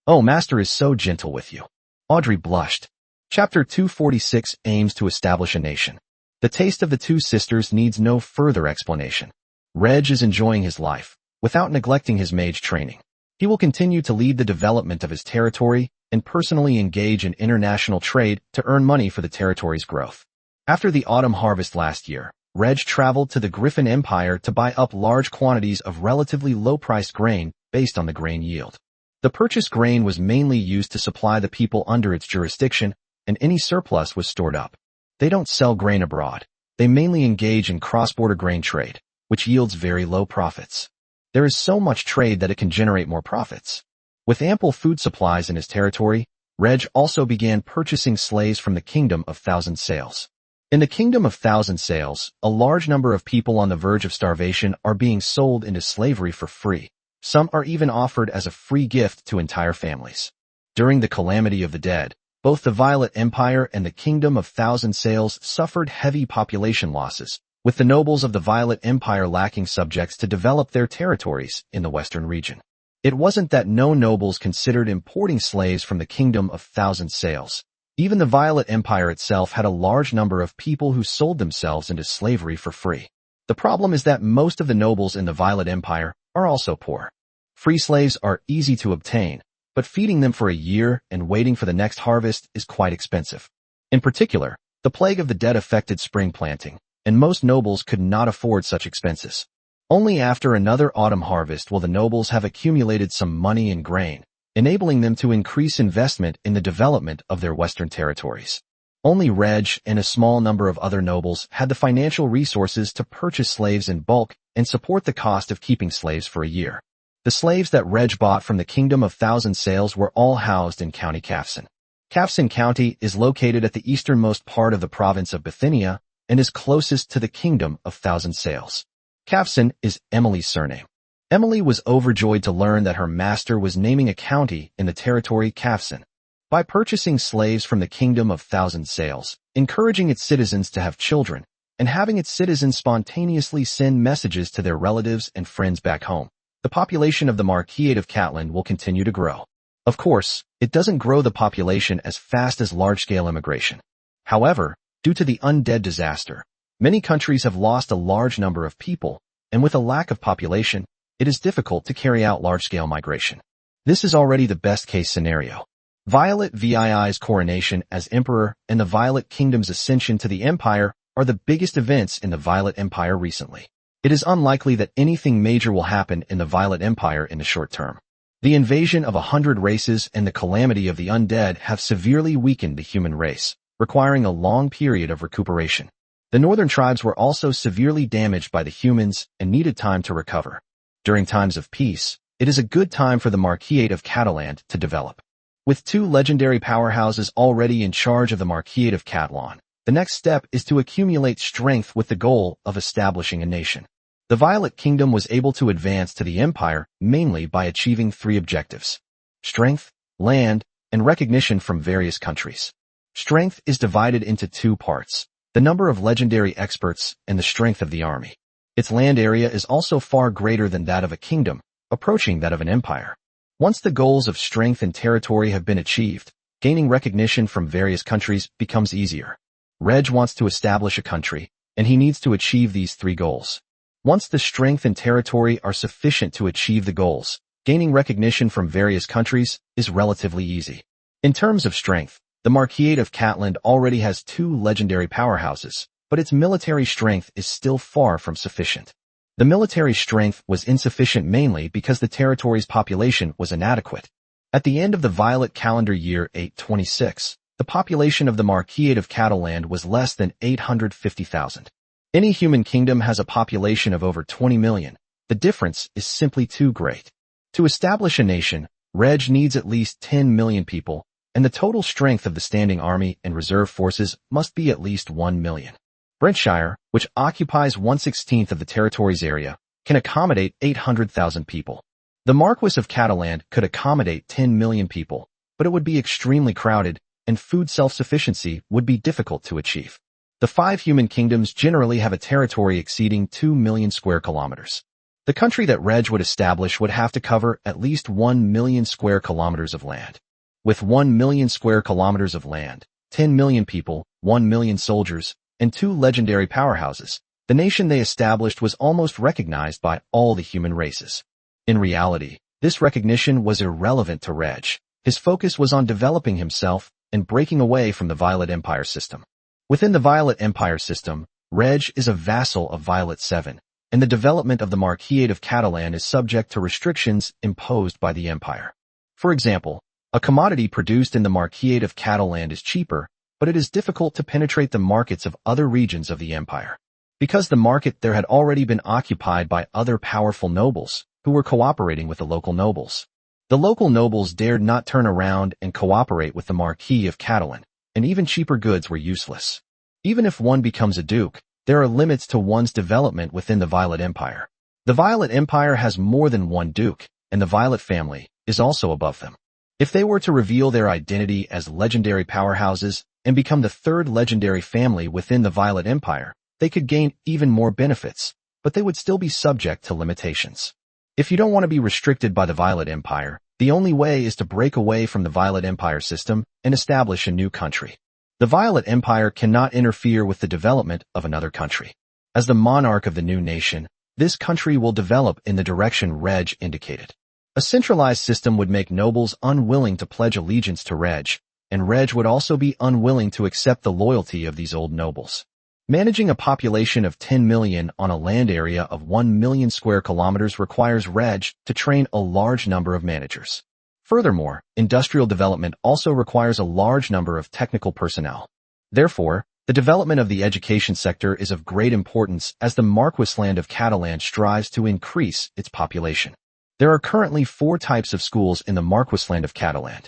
[SPEAKER 1] "Oh, Master is so gentle with you." Audrey blushed. Chapter 246 aims to establish a nation. The taste of the two sisters needs no further explanation. Reg is enjoying his life, without neglecting his mage training. He will continue to lead the development of his territory and personally engage in international trade to earn money for the territory's growth. After the autumn harvest last year, Reg traveled to the Griffin Empire to buy up large quantities of relatively low-priced grain based on the grain yield. The purchased grain was mainly used to supply the people under its jurisdiction, and any surplus was stored up. They don't sell grain abroad. They mainly engage in cross-border grain trade, which yields very low profits. There is so much trade that it can generate more profits. With ample food supplies in his territory, Reg also began purchasing slaves from the Kingdom of Thousand Sails. In the Kingdom of Thousand Sails, a large number of people on the verge of starvation are being sold into slavery for free. Some are even offered as a free gift to entire families. During the Calamity of the Dead, both the Violet Empire and the Kingdom of Thousand Sails suffered heavy population losses, with the nobles of the Violet Empire lacking subjects to develop their territories in the western region. It wasn't that no nobles considered importing slaves from the Kingdom of Thousand Sails. Even the Violet Empire itself had a large number of people who sold themselves into slavery for free. The problem is that most of the nobles in the Violet Empire are also poor. Free slaves are easy to obtain, but feeding them for a year and waiting for the next harvest is quite expensive. In particular, the plague of the dead affected spring planting, and most nobles could not afford such expenses. Only after another autumn harvest will the nobles have accumulated some money and grain, enabling them to increase investment in the development of their western territories. Only Reg and a small number of other nobles had the financial resources to purchase slaves in bulk and support the cost of keeping slaves for a year. The slaves that Reg bought from the Kingdom of Thousand Sails were all housed in County Kafsan. Kafsan County is located at the easternmost part of the province of Bithynia and is closest to the Kingdom of Thousand Sails. Kafsan is Emily's surname. Emily was overjoyed to learn that her master was naming a county in the territory Kafsan. By purchasing slaves from the Kingdom of Thousand Sails, encouraging its citizens to have children, and having its citizens spontaneously send messages to their relatives and friends back home, the population of the Marquisate of Catland will continue to grow. Of course, it doesn't grow the population as fast as large-scale immigration. However, due to the undead disaster, many countries have lost a large number of people, and with a lack of population, it is difficult to carry out large-scale migration. This is already the best-case scenario. Violet VII's coronation as emperor and the Violet Kingdom's ascension to the empire are the biggest events in the Violet Empire recently. It is unlikely that anything major will happen in the Violet Empire in the short term. The invasion of 100 races and the calamity of the undead have severely weakened the human race, requiring a long period of recuperation. The northern tribes were also severely damaged by the humans and needed time to recover. During times of peace, it is a good time for the Marquisate of Cataland to develop. With two legendary powerhouses already in charge of the Marquisate of Catalan, the next step is to accumulate strength with the goal of establishing a nation. The Violet Kingdom was able to advance to the empire mainly by achieving three objectives: strength, land, and recognition from various countries. Strength is divided into two parts: the number of legendary experts and the strength of the army. Its land area is also far greater than that of a kingdom, approaching that of an empire. Once the goals of strength and territory have been achieved, gaining recognition from various countries becomes easier. Reg wants to establish a country, and he needs to achieve these three goals. Once the strength and territory are sufficient to achieve the goals, gaining recognition from various countries is relatively easy. In terms of strength, the Marquisate of Catland already has two legendary powerhouses, but its military strength is still far from sufficient. The military strength was insufficient mainly because the territory's population was inadequate. At the end of the Violet calendar year 826, the population of the Marquisate of Cataland was less than 850,000. Any human kingdom has a population of over 20 million. The difference is simply too great. To establish a nation, Reg needs at least 10 million people, and the total strength of the standing army and reserve forces must be at least 1 million. Brentshire, which occupies 1/16 of the territory's area, can accommodate 800,000 people. The Marquis of Catalan could accommodate 10 million people, but it would be extremely crowded, and food self-sufficiency would be difficult to achieve. The 5 human kingdoms generally have a territory exceeding 2 million square kilometers. The country that Reg would establish would have to cover at least 1 million square kilometers of land. With 1 million square kilometers of land, 10 million people, 1 million soldiers, and 2 legendary powerhouses, the nation they established was almost recognized by all the human races. In reality, this recognition was irrelevant to Reg. His focus was on developing himself and breaking away from the Violet Empire system. Within the Violet Empire system, Reg is a vassal of Violet 7, and the development of the Marquisate of Catalan is subject to restrictions imposed by the Empire. For example, a commodity produced in the Marquisate of Catalan is cheaper, but it is difficult to penetrate the markets of other regions of the Empire. Because the market there had already been occupied by other powerful nobles, who were cooperating with the local nobles. The local nobles dared not turn around and cooperate with the Marquis of Catalan, and even cheaper goods were useless. Even if one becomes a duke, there are limits to one's development within the Violet Empire. The Violet Empire has more than one duke, and the Violet family is also above them. If they were to reveal their identity as legendary powerhouses and become the 3rd legendary family within the Violet Empire, they could gain even more benefits, but they would still be subject to limitations. If you don't want to be restricted by the Violet Empire, the only way is to break away from the Violet Empire system and establish a new country. The Violet Empire cannot interfere with the development of another country. As the monarch of the new nation, this country will develop in the direction Reg indicated. A centralized system would make nobles unwilling to pledge allegiance to Reg, and Reg would also be unwilling to accept the loyalty of these old nobles. Managing a population of 10 million on a land area of 1 million square kilometers requires Reg to train a large number of managers. Furthermore, industrial development also requires a large number of technical personnel. Therefore, the development of the education sector is of great importance as the Marquisland of Catalan strives to increase its population. There are currently 4 types of schools in the Marquisland of Catalan.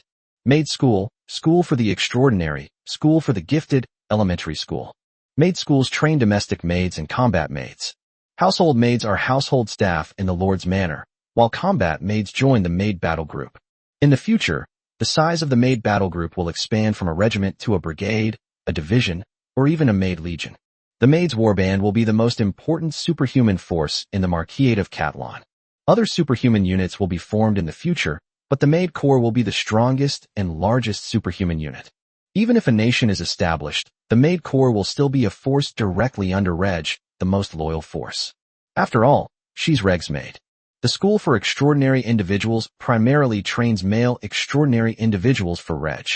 [SPEAKER 1] Maid School, School for the Extraordinary, School for the Gifted, Elementary School. Maid schools train domestic maids and combat maids. Household maids are household staff in the Lord's Manor, while combat maids join the Maid Battle Group. In the future, the size of the Maid Battle Group will expand from a regiment to a brigade, a division, or even a Maid Legion. The Maids Warband will be the most important superhuman force in the Marquisate of Catalan. Other superhuman units will be formed in the future, but the Maid Corps will be the strongest and largest superhuman unit. Even if a nation is established, the Maid Corps will still be a force directly under Reg, the most loyal force. After all, she's Reg's maid. The School for Extraordinary Individuals primarily trains male extraordinary individuals for Reg.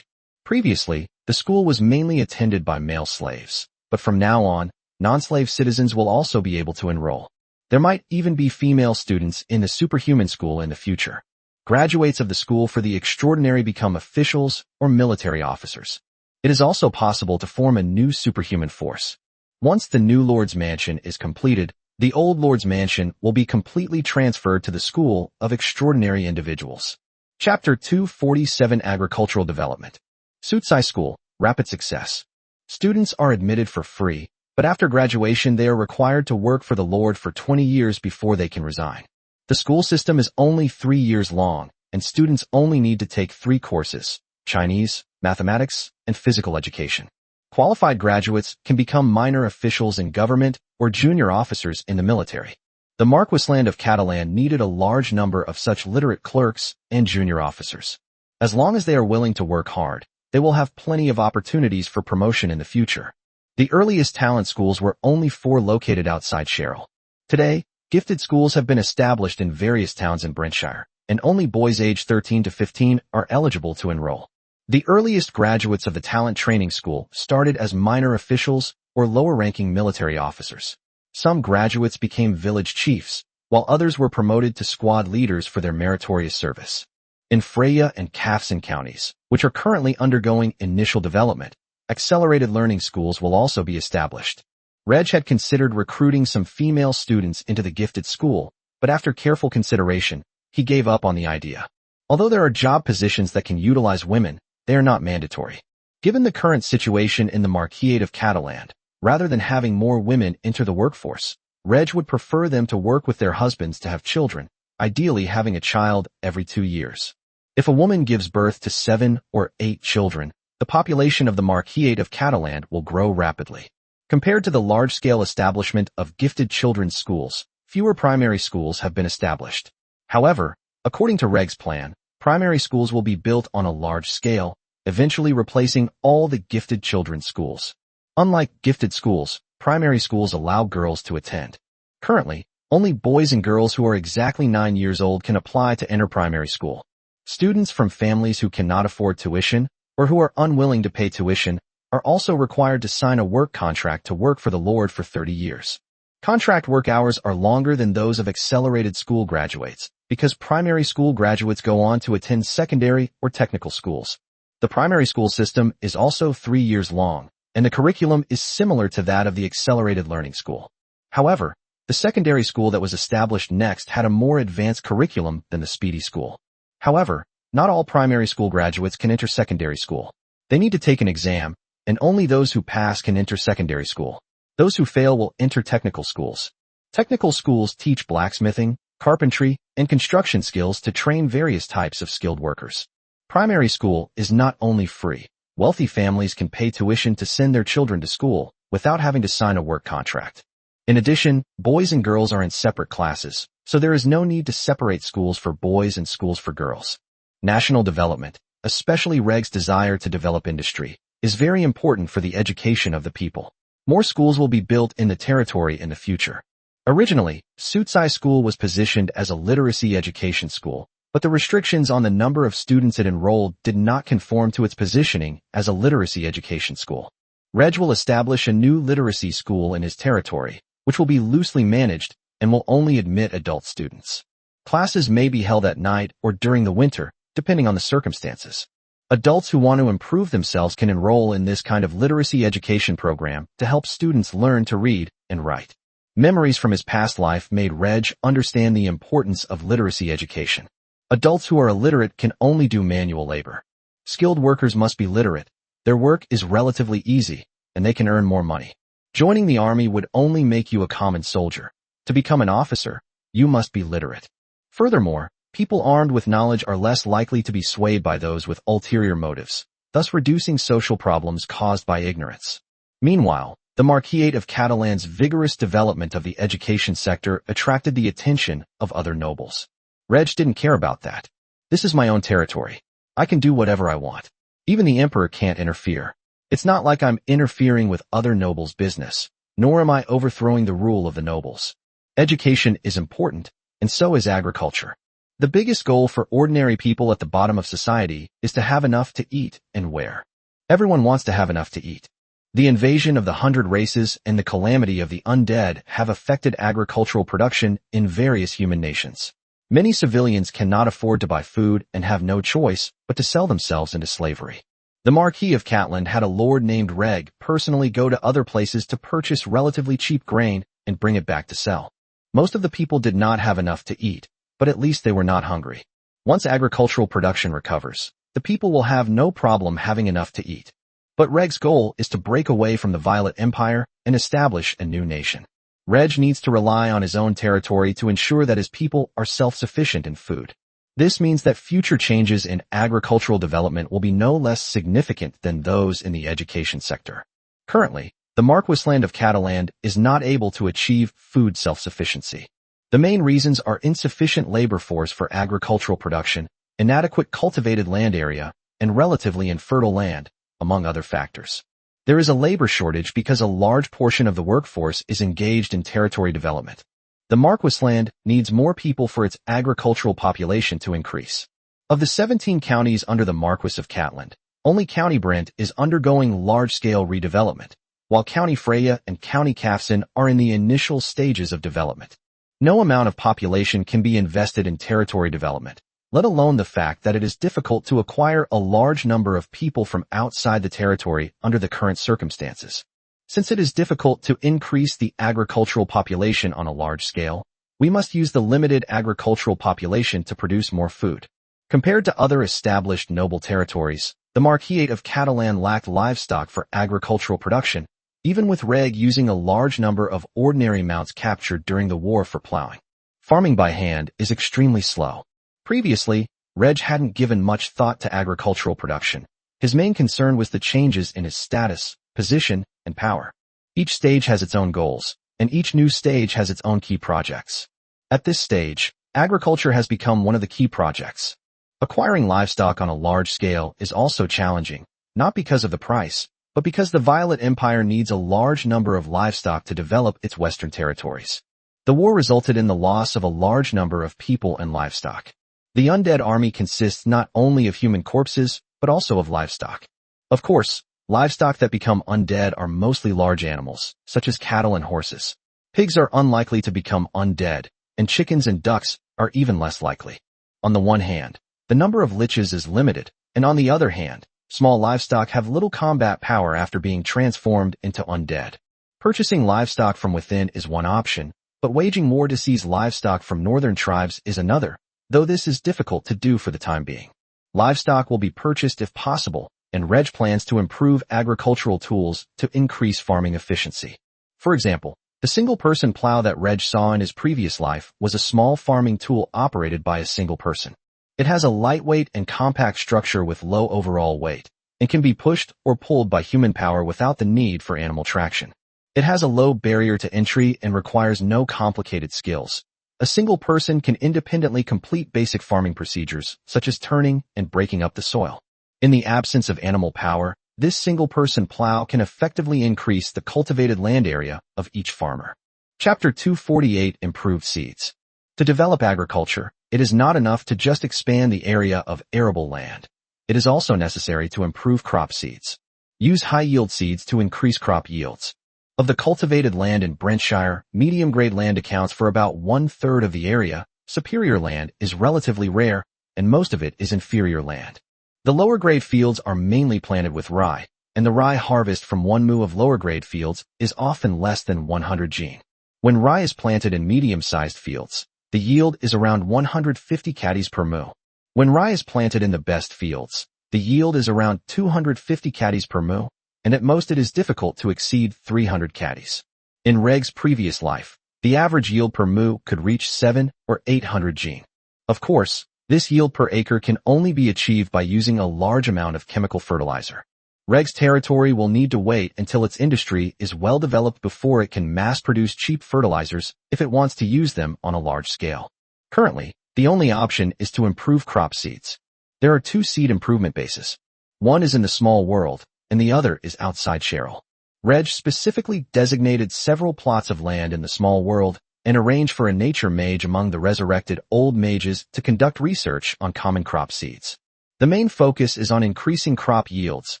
[SPEAKER 1] Previously, the school was mainly attended by male slaves, but from now on, non-slave citizens will also be able to enroll. There might even be female students in the superhuman school in the future. Graduates of the School for the Extraordinary become officials or military officers. It is also possible to form a new superhuman force. Once the new Lord's Mansion is completed, the old Lord's Mansion will be completely transferred to the School of Extraordinary Individuals. Chapter 247 Agricultural Development. Sutsai School, Rapid Success. Students are admitted for free, but after graduation they are required to work for the Lord for 20 years before they can resign. The school system is only 3 years long, and students only need to take 3 courses: Chinese, mathematics, and physical education. Qualified graduates can become minor officials in government or junior officers in the military. The Marquisland of Catalan needed a large number of such literate clerks and junior officers. As long as they are willing to work hard, they will have plenty of opportunities for promotion in the future. The earliest talent schools were only 4 located outside Cheryl. Today, gifted schools have been established in various towns in Brentshire, and only boys aged 13 to 15 are eligible to enroll. The earliest graduates of the talent training school started as minor officials or lower-ranking military officers. Some graduates became village chiefs, while others were promoted to squad leaders for their meritorious service. In Freya and Kafson counties, which are currently undergoing initial development, accelerated learning schools will also be established. Reg had considered recruiting some female students into the gifted school, but after careful consideration, he gave up on the idea. Although there are job positions that can utilize women, they are not mandatory. Given the current situation in the Marquisate of Catalan, rather than having more women enter the workforce, Reg would prefer them to work with their husbands to have children, ideally having a child every 2 years. If a woman gives birth to 7 or 8 children, the population of the Marquisate of Catalan will grow rapidly. Compared to the large-scale establishment of gifted children's schools, fewer primary schools have been established. However, according to Reg's plan, primary schools will be built on a large scale, eventually replacing all the gifted children's schools. Unlike gifted schools, primary schools allow girls to attend. Currently, only boys and girls who are exactly 9 years old can apply to enter primary school. Students from families who cannot afford tuition or who are unwilling to pay tuition are also required to sign a work contract to work for the Lord for 30 years. Contract work hours are longer than those of accelerated school graduates because primary school graduates go on to attend secondary or technical schools. The primary school system is also 3 years long, and the curriculum is similar to that of the accelerated learning school. However, the secondary school that was established next had a more advanced curriculum than the speedy school. However, not all primary school graduates can enter secondary school. They need to take an exam, and only those who pass can enter secondary school. Those who fail will enter technical schools. Technical schools teach blacksmithing, carpentry, and construction skills to train various types of skilled workers. Primary school is not only free. Wealthy families can pay tuition to send their children to school without having to sign a work contract. In addition, boys and girls are in separate classes, so there is no need to separate schools for boys and schools for girls. National development, especially Reg's desire to develop industry, is very important for the education of the people. More schools will be built in the territory in the future. Originally, Sutsai School was positioned as a literacy education school, but the restrictions on the number of students it enrolled did not conform to its positioning as a literacy education school. Reg will establish a new literacy school in his territory, which will be loosely managed and will only admit adult students. Classes may be held at night or during the winter, depending on the circumstances. Adults who want to improve themselves can enroll in this kind of literacy education program to help students learn to read and write. Memories from his past life made Reg understand the importance of literacy education. Adults who are illiterate can only do manual labor. Skilled workers must be literate. Their work is relatively easy, and they can earn more money. Joining the army would only make you a common soldier. To become an officer, you must be literate. Furthermore, people armed with knowledge are less likely to be swayed by those with ulterior motives, thus reducing social problems caused by ignorance. Meanwhile, the Marquisate of Catalan's vigorous development of the education sector attracted the attention of other nobles. Reg didn't care about that. This is my own territory. I can do whatever I want. Even the emperor can't interfere. It's not like I'm interfering with other nobles' business, nor am I overthrowing the rule of the nobles. Education is important, and so is agriculture. The biggest goal for ordinary people at the bottom of society is to have enough to eat and wear. Everyone wants to have enough to eat. The invasion of the 100 races and the calamity of the undead have affected agricultural production in various human nations. Many civilians cannot afford to buy food and have no choice but to sell themselves into slavery. The Marquis of Catalan had a lord named Reg personally go to other places to purchase relatively cheap grain and bring it back to sell. Most of the people did not have enough to eat, but at least they were not hungry. Once agricultural production recovers, the people will have no problem having enough to eat. But Reg's goal is to break away from the Violet Empire and establish a new nation. Reg needs to rely on his own territory to ensure that his people are self-sufficient in food. This means that future changes in agricultural development will be no less significant than those in the education sector. Currently, the Marquisland of Catalan is not able to achieve food self-sufficiency. The main reasons are insufficient labor force for agricultural production, inadequate cultivated land area, and relatively infertile land, among other factors. There is a labor shortage because a large portion of the workforce is engaged in territory development. The Marquisland needs more people for its agricultural population to increase. Of the 17 counties under the Marquis of Catalan, only County Brent is undergoing large-scale redevelopment, while County Freya and County Kafsin are in the initial stages of development. No amount of population can be invested in territory development, let alone the fact that it is difficult to acquire a large number of people from outside the territory under the current circumstances. Since it is difficult to increase the agricultural population on a large scale, we must use the limited agricultural population to produce more food. Compared to other established noble territories, the Marquisate of Catalan lacked livestock for agricultural production, even with Reg using a large number of ordinary mounts captured during the war for plowing. Farming by hand is extremely slow. Previously, Reg hadn't given much thought to agricultural production. His main concern was the changes in his status, position, and power. Each stage has its own goals, and each new stage has its own key projects. At this stage, agriculture has become one of the key projects. Acquiring livestock on a large scale is also challenging, not because of the price, but because the Violet Empire needs a large number of livestock to develop its western territories. The war resulted in the loss of a large number of people and livestock. The undead army consists not only of human corpses, but also of livestock. Of course, livestock that become undead are mostly large animals, such as cattle and horses. Pigs are unlikely to become undead, and chickens and ducks are even less likely. On the one hand, the number of liches is limited, and on the other hand, small livestock have little combat power after being transformed into undead. Purchasing livestock from within is one option, but waging war to seize livestock from northern tribes is another, though this is difficult to do for the time being. Livestock will be purchased if possible, and Reg plans to improve agricultural tools to increase farming efficiency. For example, the single-person plow that Reg saw in his previous life was a small farming tool operated by a single person. It has a lightweight and compact structure with low overall weight, and can be pushed or pulled by human power without the need for animal traction. It has a low barrier to entry and requires no complicated skills. A single person can independently complete basic farming procedures, such as turning and breaking up the soil. In the absence of animal power, this single-person plow can effectively increase the cultivated land area of each farmer. Chapter 248 Improved Seeds. To develop agriculture, it is not enough to just expand the area of arable land. It is also necessary to improve crop seeds. Use high-yield seeds to increase crop yields. Of the cultivated land in Brentshire, medium-grade land accounts for about one-third of the area. Superior land is relatively rare, and most of it is inferior land. The lower-grade fields are mainly planted with rye, and the rye harvest from 1 mu of lower-grade fields is often less than 100 gene. When rye is planted in medium-sized fields, the yield is around 150 caddies per mu. When rye is planted in the best fields, the yield is around 250 caddies per mu, and at most it is difficult to exceed 300 caddies. In Reg's previous life, the average yield per mu could reach 7 or 800 gene. Of course, this yield per acre can only be achieved by using a large amount of chemical fertilizer. Reg's territory will need to wait until its industry is well developed before it can mass-produce cheap fertilizers if it wants to use them on a large scale. Currently, the only option is to improve crop seeds. There are 2 seed improvement bases. One is in the small world, and the other is outside Cheryl. Reg specifically designated several plots of land in the small world and arranged for a nature mage among the resurrected old mages to conduct research on common crop seeds. The main focus is on increasing crop yields,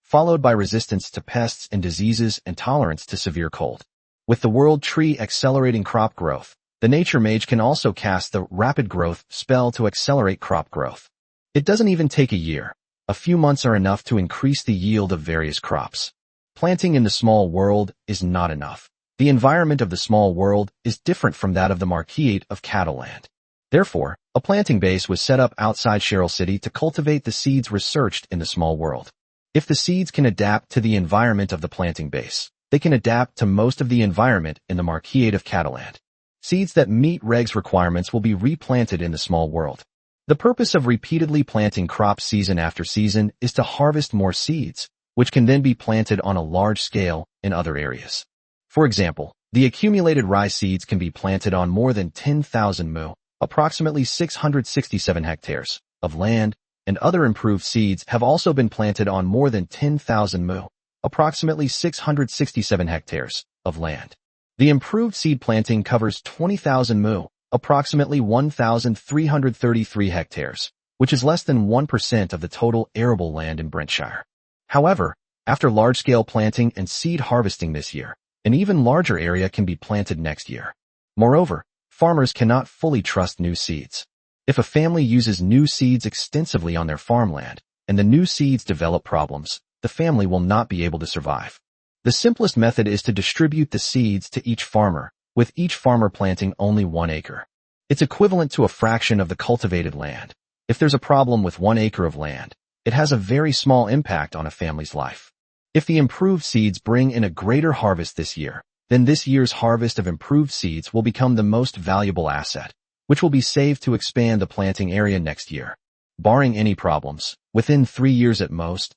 [SPEAKER 1] followed by resistance to pests and diseases and tolerance to severe cold. With the world tree accelerating crop growth, the nature mage can also cast the rapid growth spell to accelerate crop growth. It doesn't even take a year. A few months are enough to increase the yield of various crops. Planting in the small world is not enough. The environment of the small world is different from that of the Marquise of Cattleland. Therefore, a planting base was set up outside Cheryl City to cultivate the seeds researched in the small world. If the seeds can adapt to the environment of the planting base, they can adapt to most of the environment in the Marquise of Cattleland. Seeds that meet Reg's requirements will be replanted in the small world. The purpose of repeatedly planting crops season after season is to harvest more seeds, which can then be planted on a large scale in other areas. For example, the accumulated rye seeds can be planted on more than 10,000 mu, approximately 667 hectares, of land, and other improved seeds have also been planted on more than 10,000 mu, approximately 667 hectares, of land. The improved seed planting covers 20,000 mu, approximately 1,333 hectares, which is less than 1% of the total arable land in Brentshire. However, after large-scale planting and seed harvesting this year, an even larger area can be planted next year. Moreover, farmers cannot fully trust new seeds. If a family uses new seeds extensively on their farmland, and the new seeds develop problems, the family will not be able to survive. The simplest method is to distribute the seeds to each farmer, with each farmer planting only 1 acre. It's equivalent to a fraction of the cultivated land. If there's a problem with 1 acre of land, it has a very small impact on a family's life. If the improved seeds bring in a greater harvest this year, then this year's harvest of improved seeds will become the most valuable asset, which will be saved to expand the planting area next year. Barring any problems, within 3 years at most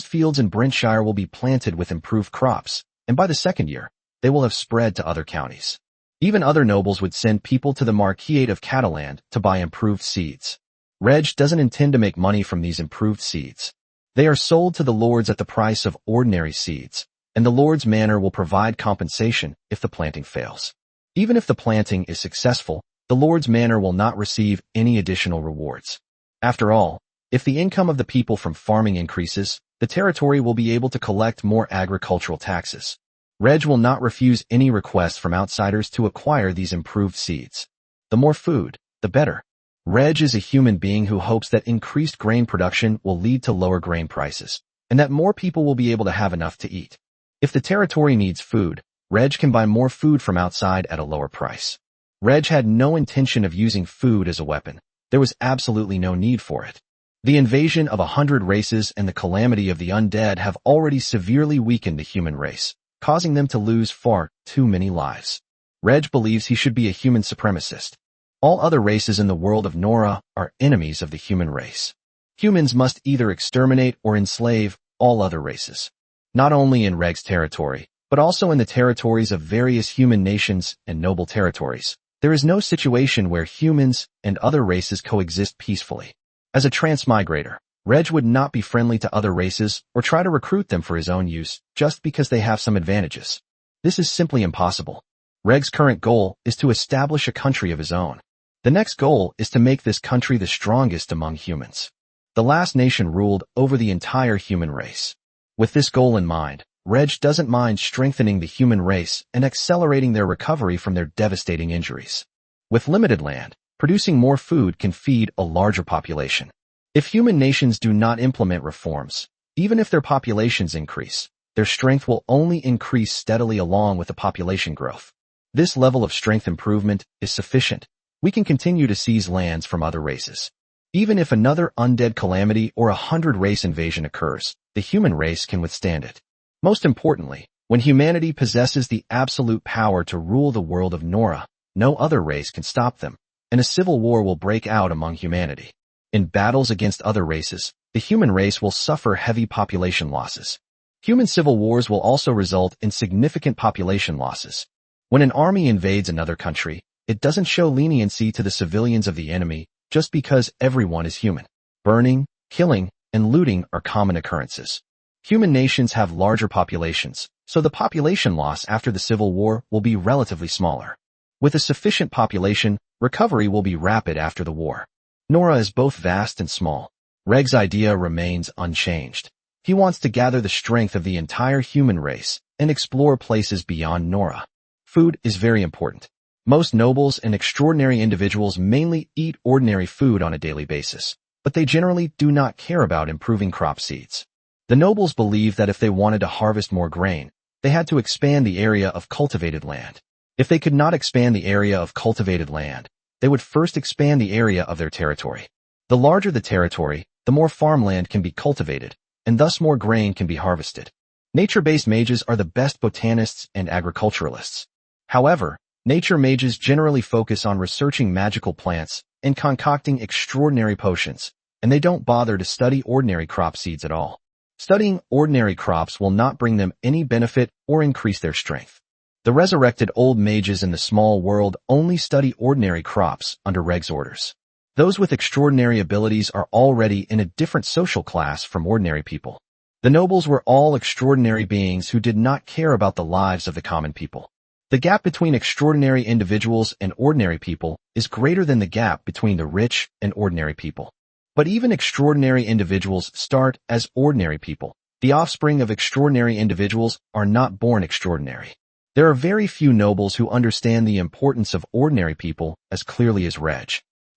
[SPEAKER 1] fields in Brentshire will be planted with improved crops, and by the second year, they will have spread to other counties. Even other nobles would send people to the Marquisate of Catalan to buy improved seeds. Reg doesn't intend to make money from these improved seeds. They are sold to the lords at the price of ordinary seeds, and the lord's manor will provide compensation if the planting fails. Even if the planting is successful, the lord's manor will not receive any additional rewards. After all, if the income of the people from farming increases, the territory will be able to collect more agricultural taxes. Reg will not refuse any requests from outsiders to acquire these improved seeds. The more food, the better. Reg is a human being who hopes that increased grain production will lead to lower grain prices, and that more people will be able to have enough to eat. If the territory needs food, Reg can buy more food from outside at a lower price. Reg had no intention of using food as a weapon. There was absolutely no need for it. The invasion of 100 races and the calamity of the undead have already severely weakened the human race, causing them to lose far too many lives. Reg believes he should be a human supremacist. All other races in the world of Nora are enemies of the human race. Humans must either exterminate or enslave all other races. Not only in Reg's territory, but also in the territories of various human nations and noble territories. There is no situation where humans and other races coexist peacefully. As a transmigrator, Reg would not be friendly to other races or try to recruit them for his own use just because they have some advantages. This is simply impossible. Reg's current goal is to establish a country of his own. The next goal is to make this country the strongest among humans. The last nation ruled over the entire human race. With this goal in mind, Reg doesn't mind strengthening the human race and accelerating their recovery from their devastating injuries. With limited land, producing more food can feed a larger population. If human nations do not implement reforms, even if their populations increase, their strength will only increase steadily along with the population growth. This level of strength improvement is sufficient. We can continue to seize lands from other races. Even if another undead calamity or 100 race invasion occurs, the human race can withstand it. Most importantly, when humanity possesses the absolute power to rule the world of Nora, no other race can stop them, and a civil war will break out among humanity. In battles against other races, the human race will suffer heavy population losses. Human civil wars will also result in significant population losses. When an army invades another country, it doesn't show leniency to the civilians of the enemy just because everyone is human. Burning, killing, and looting are common occurrences. Human nations have larger populations, so the population loss after the civil war will be relatively smaller. With a sufficient population, recovery will be rapid after the war. Nora is both vast and small. Reg's idea remains unchanged. He wants to gather the strength of the entire human race and explore places beyond Nora. Food is very important. Most nobles and extraordinary individuals mainly eat ordinary food on a daily basis, but they generally do not care about improving crop seeds. The nobles believed that if they wanted to harvest more grain, they had to expand the area of cultivated land. If they could not expand the area of cultivated land, they would first expand the area of their territory. The larger the territory, the more farmland can be cultivated, and thus more grain can be harvested. Nature-based mages are the best botanists and agriculturalists. However, nature mages generally focus on researching magical plants and concocting extraordinary potions, and they don't bother to study ordinary crop seeds at all. Studying ordinary crops will not bring them any benefit or increase their strength. The resurrected old mages in the small world only study ordinary crops under Reg's orders. Those with extraordinary abilities are already in a different social class from ordinary people. The nobles were all extraordinary beings who did not care about the lives of the common people. The gap between extraordinary individuals and ordinary people is greater than the gap between the rich and ordinary people. But even extraordinary individuals start as ordinary people. The offspring of extraordinary individuals are not born extraordinary. There are very few nobles who understand the importance of ordinary people as clearly as Reg.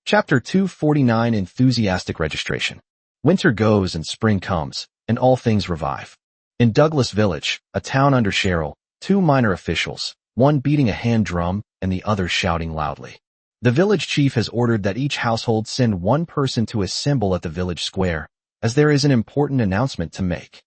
[SPEAKER 1] Chapter 249 Enthusiastic Registration. Winter goes and spring comes, and all things revive. In Douglas Village, a town under Cheryl, two minor officials, one beating a hand drum and the other shouting loudly. The village chief has ordered that each household send one person to assemble at the village square, as there is an important announcement to make.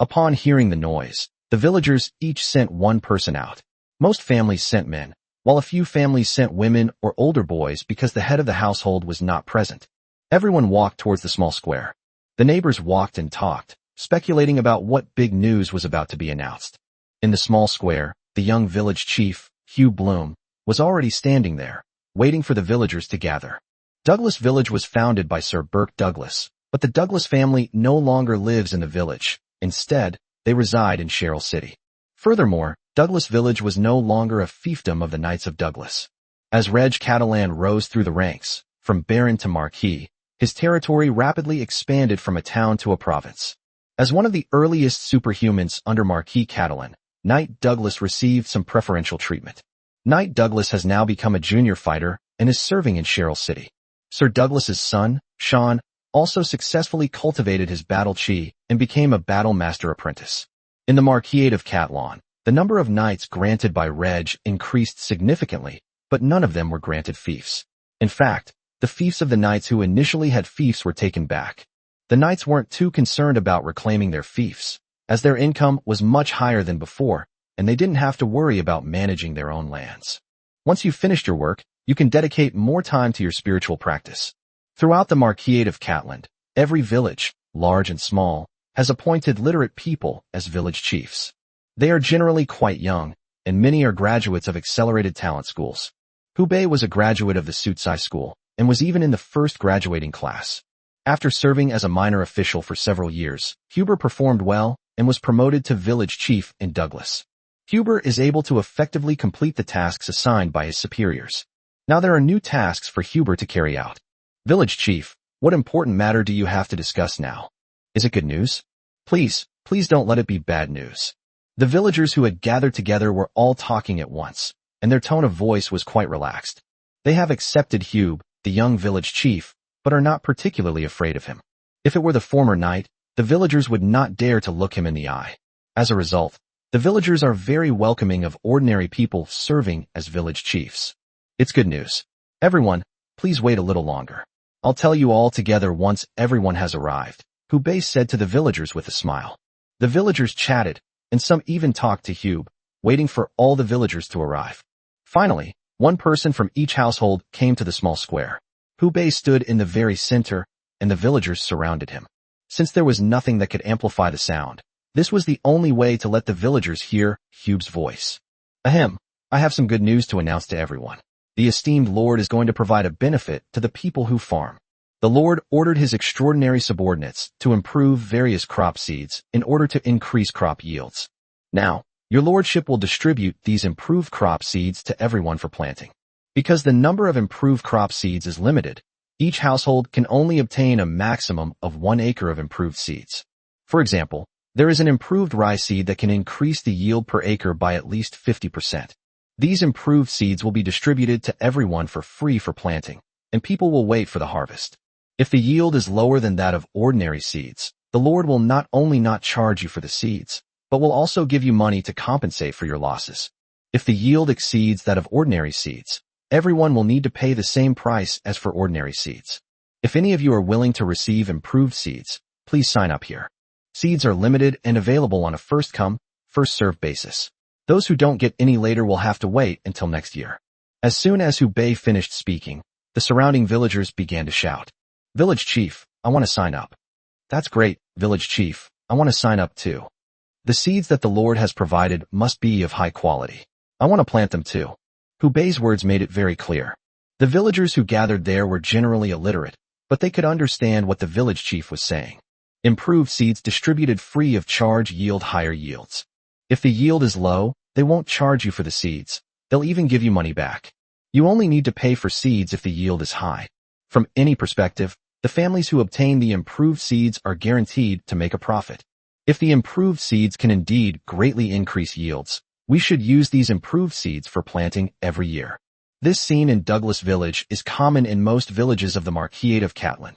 [SPEAKER 1] Upon hearing the noise, the villagers each sent one person out. Most families sent men, while a few families sent women or older boys because the head of the household was not present. Everyone walked towards the small square. The neighbors walked and talked, speculating about what big news was about to be announced. In the small square, the young village chief, Hugh Bloom, was already standing there, waiting for the villagers to gather. Douglas Village was founded by Sir Burke Douglas, but the Douglas family no longer lives in the village. Instead, they reside in Cheryl City. Furthermore, Douglas Village was no longer a fiefdom of the Knights of Douglas. As Reg Catalan rose through the ranks, from Baron to Marquis, his territory rapidly expanded from a town to a province. As one of the earliest superhumans under Marquis Catalan, Knight Douglas received some preferential treatment. Knight Douglas has now become a junior fighter and is serving in Cheryl City. Sir Douglas's son, Sean, also successfully cultivated his battle chi and became a battle master apprentice. In the Marquisate of Catalan, the number of knights granted by Reg increased significantly, but none of them were granted fiefs. In fact, the fiefs of the knights who initially had fiefs were taken back. The knights weren't too concerned about reclaiming their fiefs, as their income was much higher than before, and they didn't have to worry about managing their own lands. Once you've finished your work, you can dedicate more time to your spiritual practice. Throughout the Marquisate of Catalan, every village, large and small, has appointed literate people as village chiefs. They are generally quite young, and many are graduates of accelerated talent schools. Hubei was a graduate of the Sutsai school, and was even in the first graduating class. After serving as a minor official for several years, Huber performed well and was promoted to village chief in Douglas. Huber is able to effectively complete the tasks assigned by his superiors. Now there are new tasks for Huber to carry out. Village chief, what important matter do you have to discuss now? Is it good news? Please don't let it be bad news. The villagers who had gathered together were all talking at once, and their tone of voice was quite relaxed. They have accepted Hube, the young village chief, but are not particularly afraid of him. If it were the former knight, the villagers would not dare to look him in the eye. As a result, the villagers are very welcoming of ordinary people serving as village chiefs. It's good news. Everyone, please wait a little longer. I'll tell you all together once everyone has arrived, Hubei said to the villagers with a smile. The villagers chatted, and some even talked to Hube, waiting for all the villagers to arrive. Finally, one person from each household came to the small square. Hubei stood in the very center, and the villagers surrounded him. Since there was nothing that could amplify the sound, this was the only way to let the villagers hear Hube's voice. Ahem, I have some good news to announce to everyone. The esteemed Lord is going to provide a benefit to the people who farm. The Lord ordered his extraordinary subordinates to improve various crop seeds in order to increase crop yields. Now, your lordship will distribute these improved crop seeds to everyone for planting. Because the number of improved crop seeds is limited, each household can only obtain a maximum of 1 acre of improved seeds. For example, there is an improved rye seed that can increase the yield per acre by at least 50%. These improved seeds will be distributed to everyone for free for planting, and people will wait for the harvest. If the yield is lower than that of ordinary seeds, the Lord will not only not charge you for the seeds, but will also give you money to compensate for your losses. If the yield exceeds that of ordinary seeds, everyone will need to pay the same price as for ordinary seeds. If any of you are willing to receive improved seeds, please sign up here. Seeds are limited and available on a first-come, first-served basis. Those who don't get any later will have to wait until next year. As soon as Hubei finished speaking, the surrounding villagers began to shout, Village chief, I want to sign up. That's great, village chief, I want to sign up too. The seeds that the Lord has provided must be of high quality. I want to plant them too. Hubei's words made it very clear. The villagers who gathered there were generally illiterate, but they could understand what the village chief was saying. Improved seeds distributed free of charge yield higher yields. If the yield is low, they won't charge you for the seeds. They'll even give you money back. You only need to pay for seeds if the yield is high. From any perspective, the families who obtain the improved seeds are guaranteed to make a profit. If the improved seeds can indeed greatly increase yields, we should use these improved seeds for planting every year. This scene in Douglas Village is common in most villages of the Marquisate of Catalan.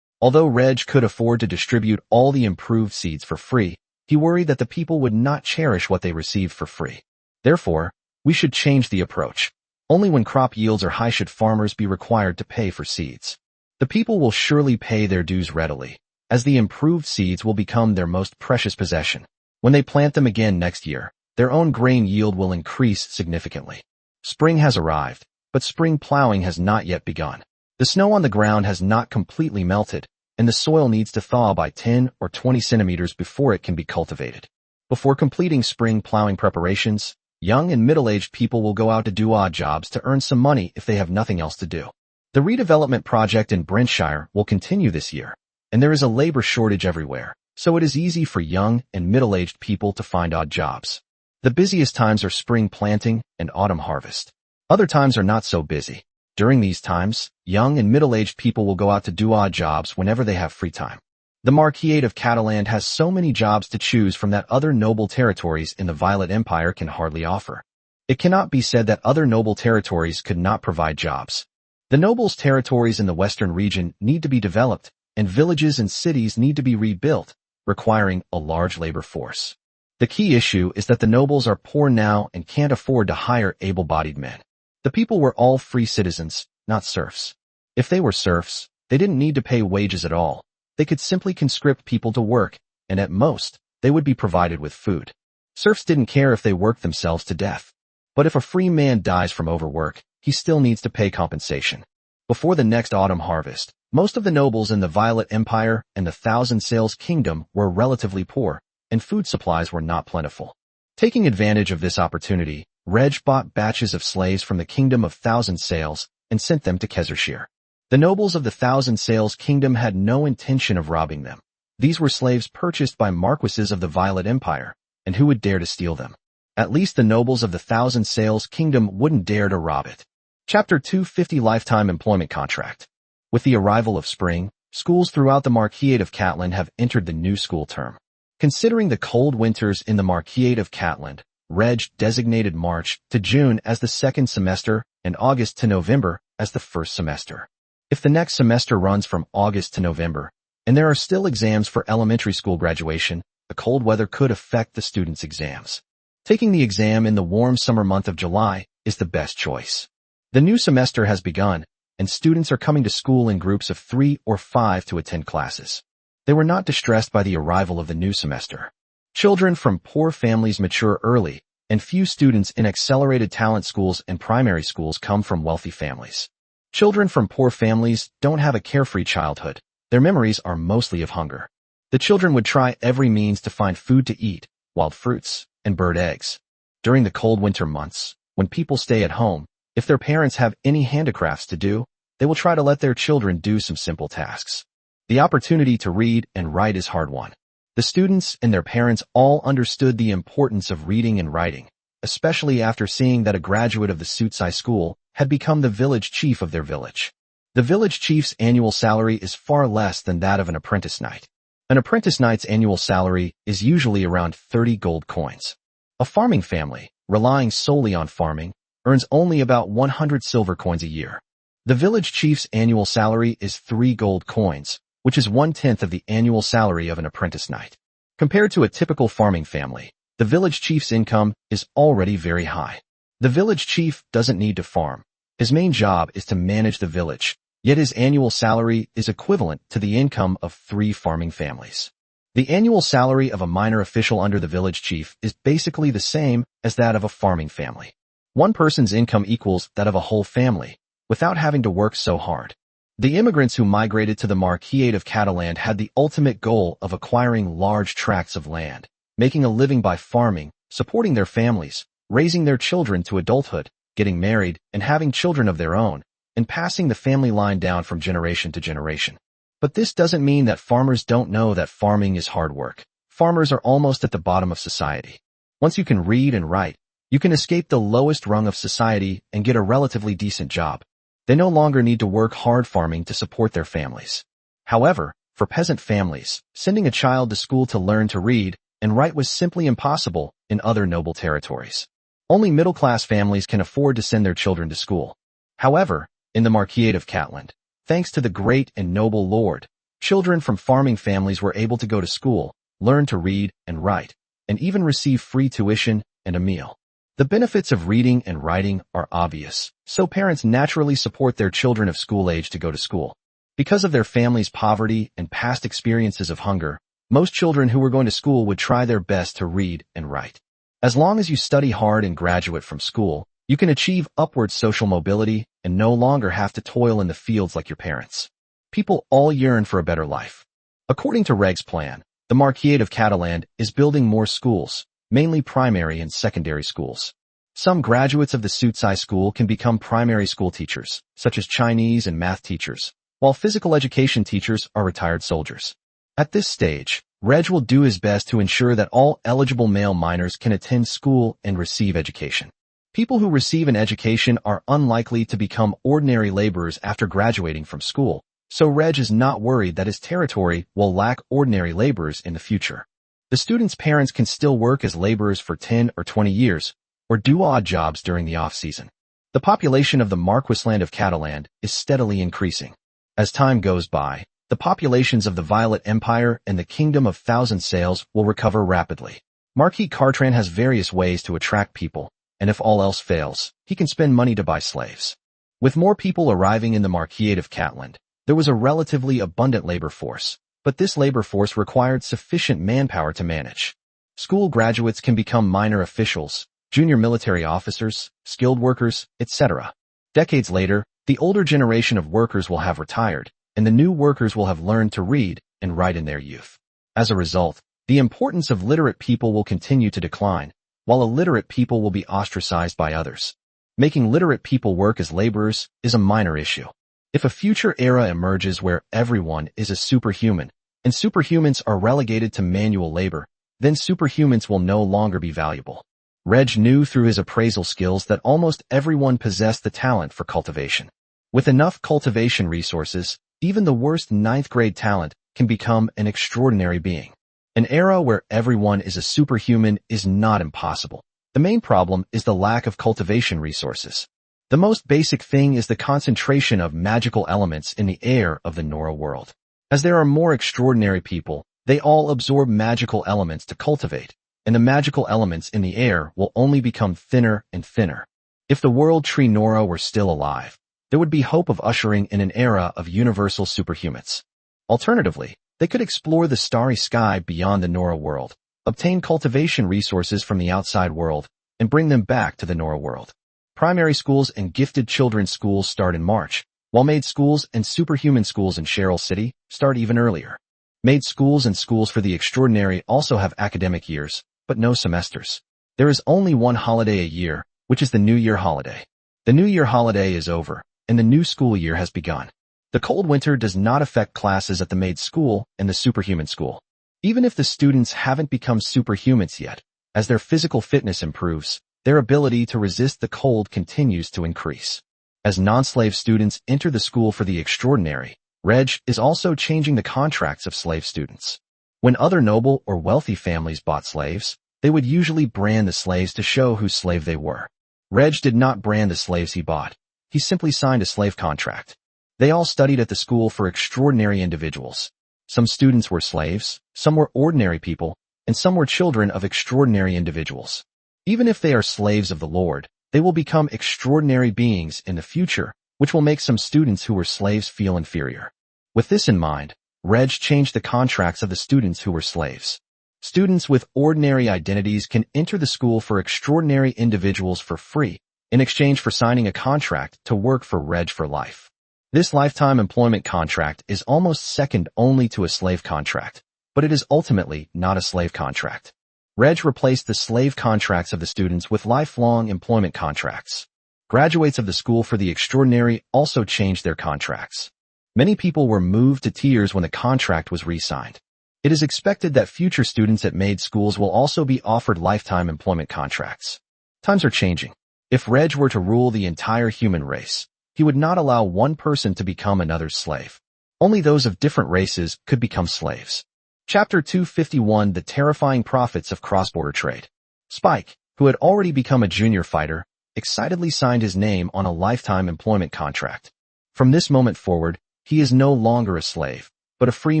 [SPEAKER 1] Although Reg could afford to distribute all the improved seeds for free, he worried that the people would not cherish what they received for free. Therefore, we should change the approach. Only when crop yields are high should farmers be required to pay for seeds. The people will surely pay their dues readily, as the improved seeds will become their most precious possession. When they plant them again next year, their own grain yield will increase significantly. Spring has arrived, but spring plowing has not yet begun. The snow on the ground has not completely melted, and the soil needs to thaw by 10 or 20 centimeters before it can be cultivated. Before completing spring plowing preparations, young and middle-aged people will go out to do odd jobs to earn some money if they have nothing else to do. The redevelopment project in Brentshire will continue this year, and there is a labor shortage everywhere, so it is easy for young and middle-aged people to find odd jobs. The busiest times are spring planting and autumn harvest. Other times are not so busy. During these times, young and middle-aged people will go out to do odd jobs whenever they have free time. The Marquisate of Catalan has so many jobs to choose from that other noble territories in the Violet Empire can hardly offer. It cannot be said that other noble territories could not provide jobs. The nobles' territories in the western region need to be developed, and villages and cities need to be rebuilt, requiring a large labor force. The key issue is that the nobles are poor now and can't afford to hire able-bodied men. The people were all free citizens, not serfs. If they were serfs, they didn't need to pay wages at all. They could simply conscript people to work, and at most, they would be provided with food. Serfs didn't care if they worked themselves to death. But if a free man dies from overwork, he still needs to pay compensation. Before the next autumn harvest, most of the nobles in the Violet Empire and the Thousand Sails Kingdom were relatively poor, and food supplies were not plentiful. Taking advantage of this opportunity, Reg bought batches of slaves from the Kingdom of Thousand Sails and sent them to Kesarshire. The nobles of the Thousand Sails Kingdom had no intention of robbing them. These were slaves purchased by marquises of the Violet Empire, and who would dare to steal them? At least the nobles of the Thousand Sails Kingdom wouldn't dare to rob it. Chapter 250 Lifetime Employment Contract. With the arrival of spring, schools throughout the Marquisate of Catalan have entered the new school term. Considering the cold winters in the Marquisate of Catalan, Reg designated March to June as the second semester and August to November as the first semester. If the next semester runs from August to November, and there are still exams for elementary school graduation, the cold weather could affect the students' exams. Taking the exam in the warm summer month of July is the best choice. The new semester has begun, and students are coming to school in groups of 3 or 5 to attend classes. They were not distressed by the arrival of the new semester. Children from poor families mature early, and few students in accelerated talent schools and primary schools come from wealthy families. Children from poor families don't have a carefree childhood. Their memories are mostly of hunger. The children would try every means to find food to eat, wild fruits, and bird eggs. During the cold winter months, when people stay at home, if their parents have any handicrafts to do, they will try to let their children do some simple tasks. The opportunity to read and write is hard won. The students and their parents all understood the importance of reading and writing, especially after seeing that a graduate of the Sutsai school had become the village chief of their village. The village chief's annual salary is far less than that of an apprentice knight. An apprentice knight's annual salary is usually around 30 gold coins. A farming family, relying solely on farming, earns only about 100 silver coins a year. The village chief's annual salary is 3 gold coins, which is 1/10 of the annual salary of an apprentice knight. Compared to a typical farming family, the village chief's income is already very high. The village chief doesn't need to farm. His main job is to manage the village, yet his annual salary is equivalent to the income of 3 farming families. The annual salary of a minor official under the village chief is basically the same as that of a farming family. One person's income equals that of a whole family, without having to work so hard. The immigrants who migrated to the Marquisate of Catalan had the ultimate goal of acquiring large tracts of land, making a living by farming, supporting their families, raising their children to adulthood, getting married, and having children of their own, and passing the family line down from generation to generation. But this doesn't mean that farmers don't know that farming is hard work. Farmers are almost at the bottom of society. Once you can read and write, you can escape the lowest rung of society and get a relatively decent job. They no longer need to work hard farming to support their families. However, for peasant families, sending a child to school to learn to read and write was simply impossible in other noble territories. Only middle-class families can afford to send their children to school. However, in the Marquisate of Catalan, thanks to the great and noble lord, children from farming families were able to go to school, learn to read and write, and even receive free tuition and a meal. The benefits of reading and writing are obvious, so parents naturally support their children of school age to go to school. Because of their family's poverty and past experiences of hunger, Most children who were going to school would try their best to read and write. As long as you study hard and graduate from school, you can achieve upward social mobility and no longer have to toil in the fields like your parents. People all yearn for a better life. According to Reg's plan, the Marquis of Catalan is building more schools, mainly primary and secondary schools. Some graduates of the Sutsai school can become primary school teachers, such as Chinese and math teachers, while physical education teachers are retired soldiers. At this stage, Reg will do his best to ensure that all eligible male minors can attend school and receive education. People who receive an education are unlikely to become ordinary laborers after graduating from school, so Reg is not worried that his territory will lack ordinary laborers in the future. The students' parents can still work as laborers for 10 or 20 years, or do odd jobs during the off-season. The population of the Marquisland of Catalan is steadily increasing. As time goes by, the populations of the Violet Empire and the Kingdom of Thousand Sails will recover rapidly. Marquis Cartran has various ways to attract people, and if all else fails, he can spend money to buy slaves. With more people arriving in the Marquis of Catalan, there was a relatively abundant labor force, but this labor force required sufficient manpower to manage. School graduates can become minor officials, junior military officers, skilled workers, etc. Decades later, the older generation of workers will have retired, and the new workers will have learned to read and write in their youth. As a result, the importance of literate people will continue to decline, while illiterate people will be ostracized by others. Making literate people work as laborers is a minor issue. If a future era emerges where everyone is a superhuman, and superhumans are relegated to manual labor, then superhumans will no longer be valuable. Reg knew through his appraisal skills that almost everyone possessed the talent for cultivation. With enough cultivation resources, even the worst ninth-grade talent can become an extraordinary being. An era where everyone is a superhuman is not impossible. The main problem is the lack of cultivation resources. The most basic thing is the concentration of magical elements in the air of the Nora world. As there are more extraordinary people, they all absorb magical elements to cultivate, and the magical elements in the air will only become thinner and thinner. If the world tree Nora were still alive, there would be hope of ushering in an era of universal superhumans. Alternatively, they could explore the starry sky beyond the Nora world, obtain cultivation resources from the outside world, and bring them back to the Nora world. Primary schools and gifted children's schools start in March, while Maid schools and superhuman schools in Cheryl City start even earlier. Maid schools and schools for the extraordinary also have academic years, but no semesters. There is only one holiday a year, which is the New Year holiday. The New Year holiday is over, and the new school year has begun. The cold winter does not affect classes at the Maid school and the superhuman school. Even if the students haven't become superhumans yet, as their physical fitness improves, their ability to resist the cold continues to increase. As non-slave students enter the school for the extraordinary, Reg is also changing the contracts of slave students. When other noble or wealthy families bought slaves, they would usually brand the slaves to show whose slave they were. Reg did not brand the slaves he bought. He simply signed a slave contract. They all studied at the school for extraordinary individuals. Some students were slaves, some were ordinary people, and some were children of extraordinary individuals. Even if they are slaves of the Lord, they will become extraordinary beings in the future, which will make some students who were slaves feel inferior. With this in mind, Reg changed the contracts of the students who were slaves. Students with ordinary identities can enter the school for extraordinary individuals for free, in exchange for signing a contract to work for Reg for life. This lifetime employment contract is almost second only to a slave contract, but it is ultimately not a slave contract. Reg replaced the slave contracts of the students with lifelong employment contracts. Graduates of the school for the extraordinary also changed their contracts. Many people were moved to tears when the contract was re-signed. It is expected that future students at Maid schools will also be offered lifetime employment contracts. Times are changing. If Reg were to rule the entire human race, he would not allow one person to become another's slave. Only those of different races could become slaves. Chapter 251: The Terrifying Profits of Cross-Border Trade. Spike, who had already become a junior fighter, excitedly signed his name on a lifetime employment contract. From this moment forward, he is no longer a slave, but a free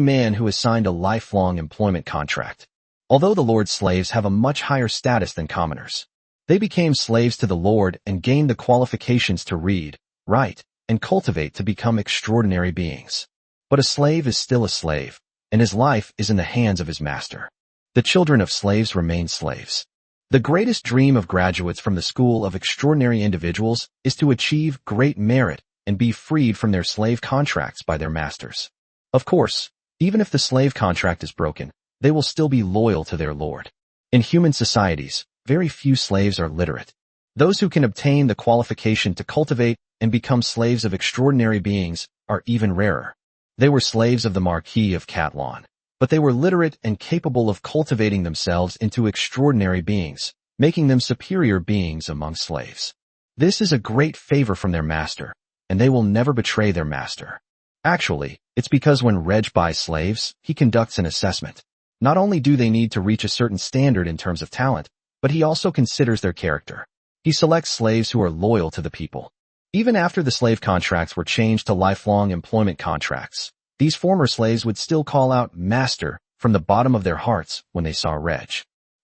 [SPEAKER 1] man who has signed a lifelong employment contract. Although the Lord's slaves have a much higher status than commoners, they became slaves to the Lord and gained the qualifications to read, write, and cultivate to become extraordinary beings. But a slave is still a slave, and his life is in the hands of his master. The children of slaves remain slaves. The greatest dream of graduates from the School of Extraordinary Individuals is to achieve great merit and be freed from their slave contracts by their masters. Of course, even if the slave contract is broken, they will still be loyal to their lord. In human societies, very few slaves are literate. Those who can obtain the qualification to cultivate and become slaves of extraordinary beings are even rarer. They were slaves of the Marquis of Catlawn, but they were literate and capable of cultivating themselves into extraordinary beings, making them superior beings among slaves. This is a great favor from their master, and they will never betray their master. Actually, it's because when Reg buys slaves, he conducts an assessment. Not only do they need to reach a certain standard in terms of talent, but he also considers their character. He selects slaves who are loyal to the people. Even after the slave contracts were changed to lifelong employment contracts, these former slaves would still call out "Master" from the bottom of their hearts when they saw Reg.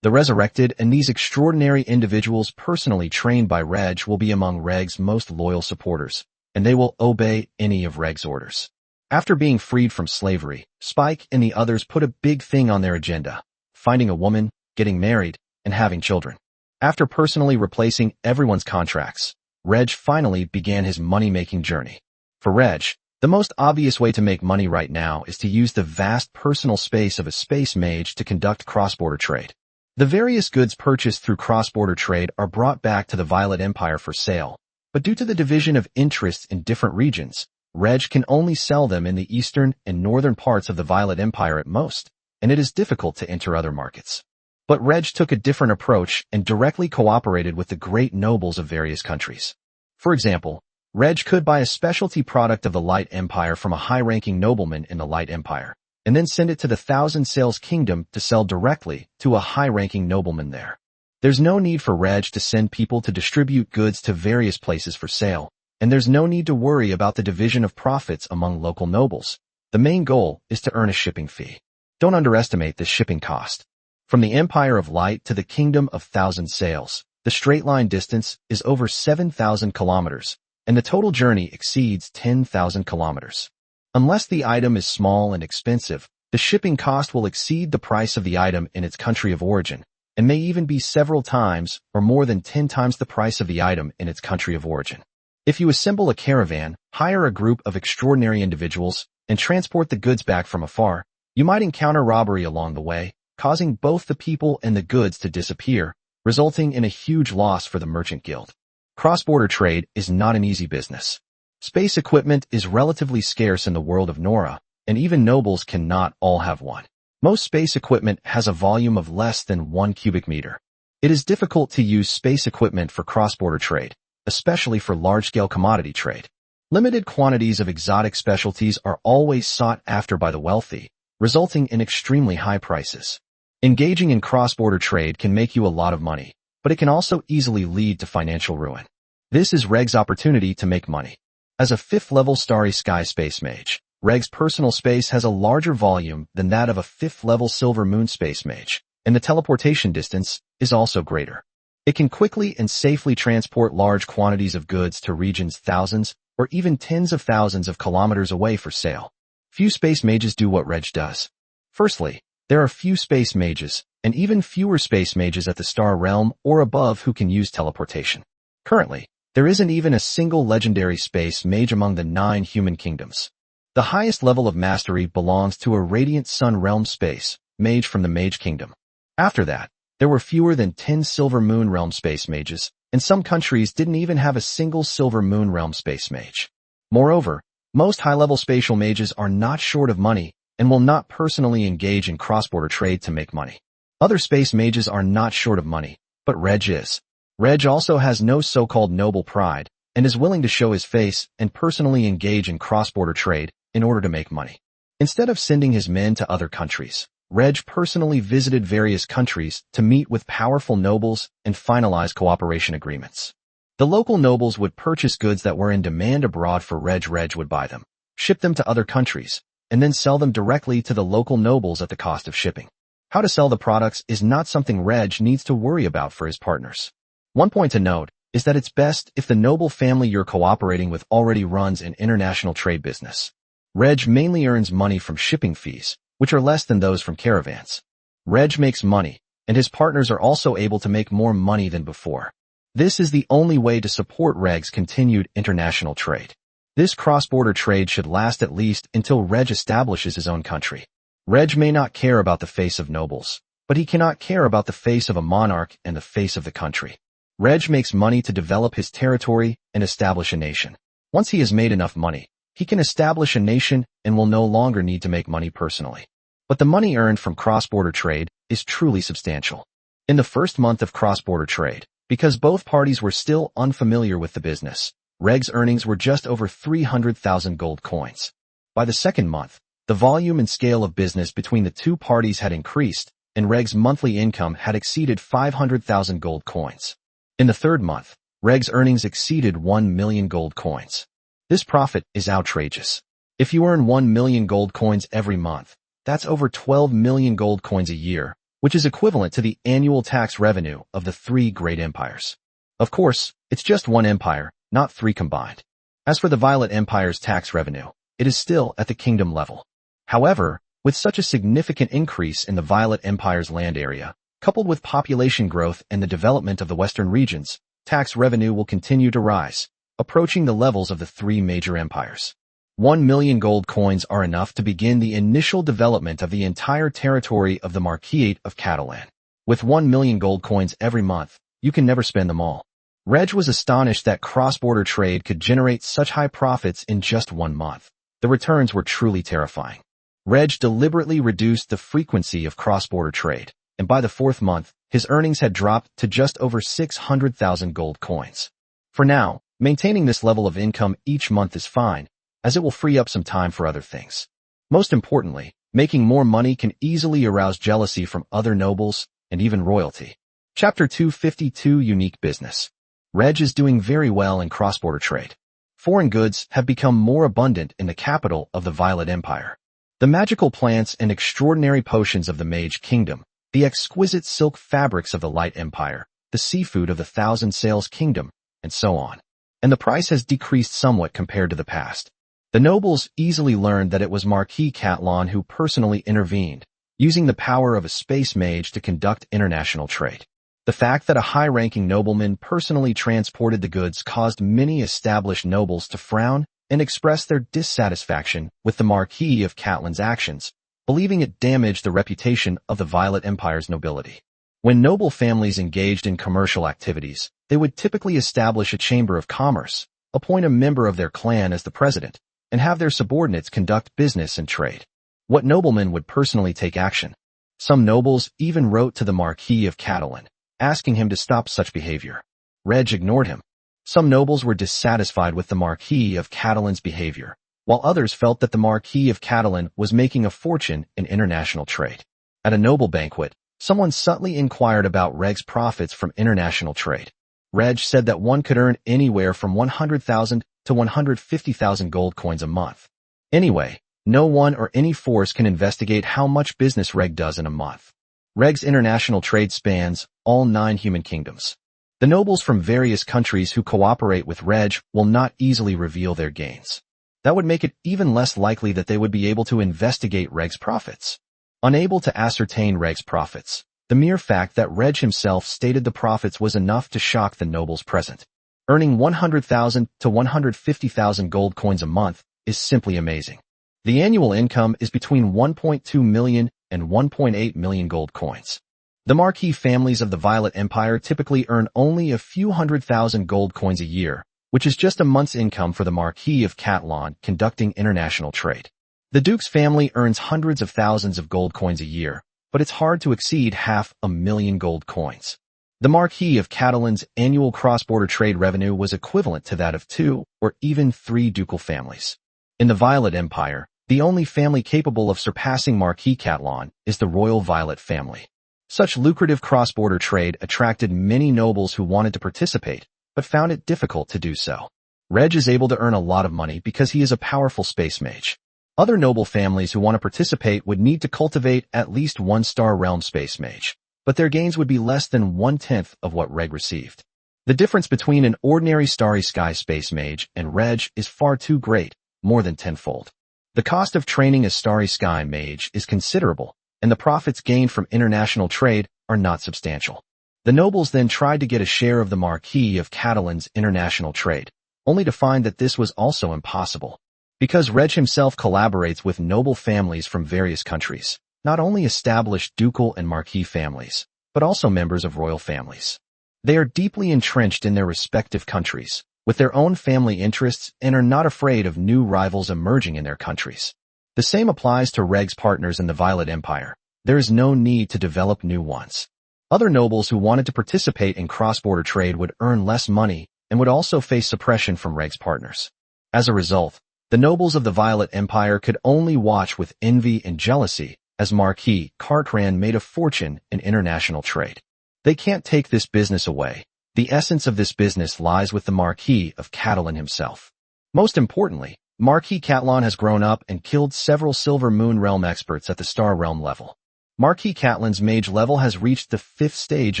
[SPEAKER 1] The resurrected and these extraordinary individuals personally trained by Reg will be among Reg's most loyal supporters, and they will obey any of Reg's orders. After being freed from slavery, Spike and the others put a big thing on their agenda: finding a woman, getting married, and having children. After personally replacing everyone's contracts, Reg finally began his money-making journey. For Reg, the most obvious way to make money right now is to use the vast personal space of a space mage to conduct cross-border trade. The various goods purchased through cross-border trade are brought back to the Violet Empire for sale, but due to the division of interests in different regions, Reg can only sell them in the eastern and northern parts of the Violet Empire at most, and it is difficult to enter other markets. But Reg took a different approach and directly cooperated with the great nobles of various countries. For example, Reg could buy a specialty product of the Light Empire from a high-ranking nobleman in the Light Empire, and then send it to the Thousand Sails Kingdom to sell directly to a high-ranking nobleman there. There's no need for Reg to send people to distribute goods to various places for sale, and there's no need to worry about the division of profits among local nobles. The main goal is to earn a shipping fee. Don't underestimate this shipping cost. From the Empire of Light to the Kingdom of Thousand Sails, the straight-line distance is over 7,000 kilometers, and the total journey exceeds 10,000 kilometers. Unless the item is small and expensive, the shipping cost will exceed the price of the item in its country of origin, and may even be several times or more than 10 times the price of the item in its country of origin. If you assemble a caravan, hire a group of extraordinary individuals, and transport the goods back from afar, you might encounter robbery along the way, causing both the people and the goods to disappear, resulting in a huge loss for the merchant guild. Cross-border trade is not an easy business. Space equipment is relatively scarce in the world of Nora, and even nobles cannot all have one. Most space equipment has a volume of less than 1 cubic meter. It is difficult to use space equipment for cross-border trade, especially for large-scale commodity trade. Limited quantities of exotic specialties are always sought after by the wealthy, resulting in extremely high prices. Engaging in cross-border trade can make you a lot of money, but it can also easily lead to financial ruin. This is Reg's opportunity to make money. As a 5th-level Starry Sky Space Mage, Reg's personal space has a larger volume than that of a 5th-level Silver Moon Space Mage, and the teleportation distance is also greater. It can quickly and safely transport large quantities of goods to regions thousands or even tens of thousands of kilometers away for sale. Few space mages do what Reg does. Firstly, there are few space mages, and even fewer space mages at the Star Realm or above who can use teleportation. Currently, there isn't even a single legendary space mage among the 9 human kingdoms. The highest level of mastery belongs to a Radiant Sun Realm space mage from the Mage Kingdom. After that, there were fewer than 10 Silver Moon Realm space mages, and some countries didn't even have a single Silver Moon Realm space mage. Moreover, most high-level spatial mages are not short of money and will not personally engage in cross-border trade to make money. Other space mages are not short of money, but Reg is. Reg also has no so-called noble pride and is willing to show his face and personally engage in cross-border trade in order to make money. Instead of sending his men to other countries, Reg personally visited various countries to meet with powerful nobles and finalize cooperation agreements. The local nobles would purchase goods that were in demand abroad for Reg. Reg would buy them, ship them to other countries, and then sell them directly to the local nobles at the cost of shipping. How to sell the products is not something Reg needs to worry about for his partners. One point to note is that it's best if the noble family you're cooperating with already runs an international trade business. Reg mainly earns money from shipping fees, which are less than those from caravans. Reg makes money, and his partners are also able to make more money than before. This is the only way to support Reg's continued international trade. This cross-border trade should last at least until Reg establishes his own country. Reg may not care about the face of nobles, but he cannot care about the face of a monarch and the face of the country. Reg makes money to develop his territory and establish a nation. Once he has made enough money, he can establish a nation and will no longer need to make money personally. But the money earned from cross-border trade is truly substantial. In the first month of cross-border trade, because both parties were still unfamiliar with the business, Reg's earnings were just over 300,000 gold coins. By the second month, the volume and scale of business between the two parties had increased, and Reg's monthly income had exceeded 500,000 gold coins. In the third month, Reg's earnings exceeded 1 million gold coins. This profit is outrageous. If you earn 1 million gold coins every month, that's over 12 million gold coins a year, which is equivalent to the annual tax revenue of the three great empires. Of course, it's just one empire, not three combined. As for the Violet Empire's tax revenue, it is still at the kingdom level. However, with such a significant increase in the Violet Empire's land area, coupled with population growth and the development of the western regions, tax revenue will continue to rise, approaching the levels of the three major empires. 1 million gold coins are enough to begin the initial development of the entire territory of the Marquisate of Catalan. With 1 million gold coins every month, you can never spend them all. Reg was astonished that cross-border trade could generate such high profits in just 1 month. The returns were truly terrifying. Reg deliberately reduced the frequency of cross-border trade, and by the fourth month, his earnings had dropped to just over 600,000 gold coins. For now, maintaining this level of income each month is fine, as it will free up some time for other things. Most importantly, making more money can easily arouse jealousy from other nobles and even royalty. Chapter 252 Unique Business. Reg is doing very well in cross-border trade. Foreign goods have become more abundant in the capital of the Violet Empire. The magical plants and extraordinary potions of the Mage Kingdom, the exquisite silk fabrics of the Light Empire, the seafood of the Thousand Sails Kingdom, and so on. And the price has decreased somewhat compared to the past. The nobles easily learned that it was Marquis Catalan who personally intervened, using the power of a space mage to conduct international trade. The fact that a high-ranking nobleman personally transported the goods caused many established nobles to frown and express their dissatisfaction with the Marquis of Catalan's actions, believing it damaged the reputation of the Violet Empire's nobility. When noble families engaged in commercial activities, they would typically establish a chamber of commerce, appoint a member of their clan as the president, and have their subordinates conduct business and trade. What nobleman would personally take action? Some nobles even wrote to the Marquis of Catalan, asking him to stop such behavior. Reg ignored him. Some nobles were dissatisfied with the Marquis of Catalan's behavior, while others felt that the Marquis of Catalan was making a fortune in international trade. At a noble banquet, someone subtly inquired about Reg's profits from international trade. Reg said that one could earn anywhere from 100,000 to 150,000 gold coins a month. Anyway, no one or any force can investigate how much business Reg does in a month. Reg's international trade spans all 9 human kingdoms. The nobles from various countries who cooperate with Reg will not easily reveal their gains. That would make it even less likely that they would be able to investigate Reg's profits. Unable to ascertain Reg's profits, the mere fact that Reg himself stated the profits was enough to shock the nobles present. Earning 100,000 to 150,000 gold coins a month is simply amazing. The annual income is between 1.2 million and 1.8 million gold coins. The Marquis families of the Violet Empire typically earn only a few 100,000 gold coins a year, which is just a month's income for the Marquis of Catalan conducting international trade. The Duke's family earns hundreds of thousands of gold coins a year, but it's hard to exceed 500,000 gold coins. The Marquis of Catalan's annual cross-border trade revenue was equivalent to that of 2 or even 3 ducal families. In the Violet Empire, the only family capable of surpassing Marquis Catalan is the Royal Violet family. Such lucrative cross-border trade attracted many nobles who wanted to participate, but found it difficult to do so. Reg is able to earn a lot of money because he is a powerful space mage. Other noble families who want to participate would need to cultivate at least 1-star realm space mage, but their gains would be less than 1/10 of what Reg received. The difference between an ordinary Starry Sky space mage and Reg is far too great, more than tenfold. The cost of training a starry sky mage is considerable, and the profits gained from international trade are not substantial. The nobles then tried to get a share of the Marquis of Catalan's international trade, only to find that this was also impossible. Because Reg himself collaborates with noble families from various countries, not only established ducal and marquis families, but also members of royal families. They are deeply entrenched in their respective countries, with their own family interests, and are not afraid of new rivals emerging in their countries. The same applies to Reg's partners in the Violet Empire. There is no need to develop new ones. Other nobles who wanted to participate in cross-border trade would earn less money and would also face suppression from Reg's partners. As a result, the nobles of the Violet Empire could only watch with envy and jealousy as Marquis Cartran made a fortune in international trade. They can't take this business away. The essence of this business lies with the Marquis of Catalan himself. Most importantly, Marquis Catalan has grown up and killed several Silver Moon Realm experts at the Star Realm level. Marquis Catalan's mage level has reached the 5th stage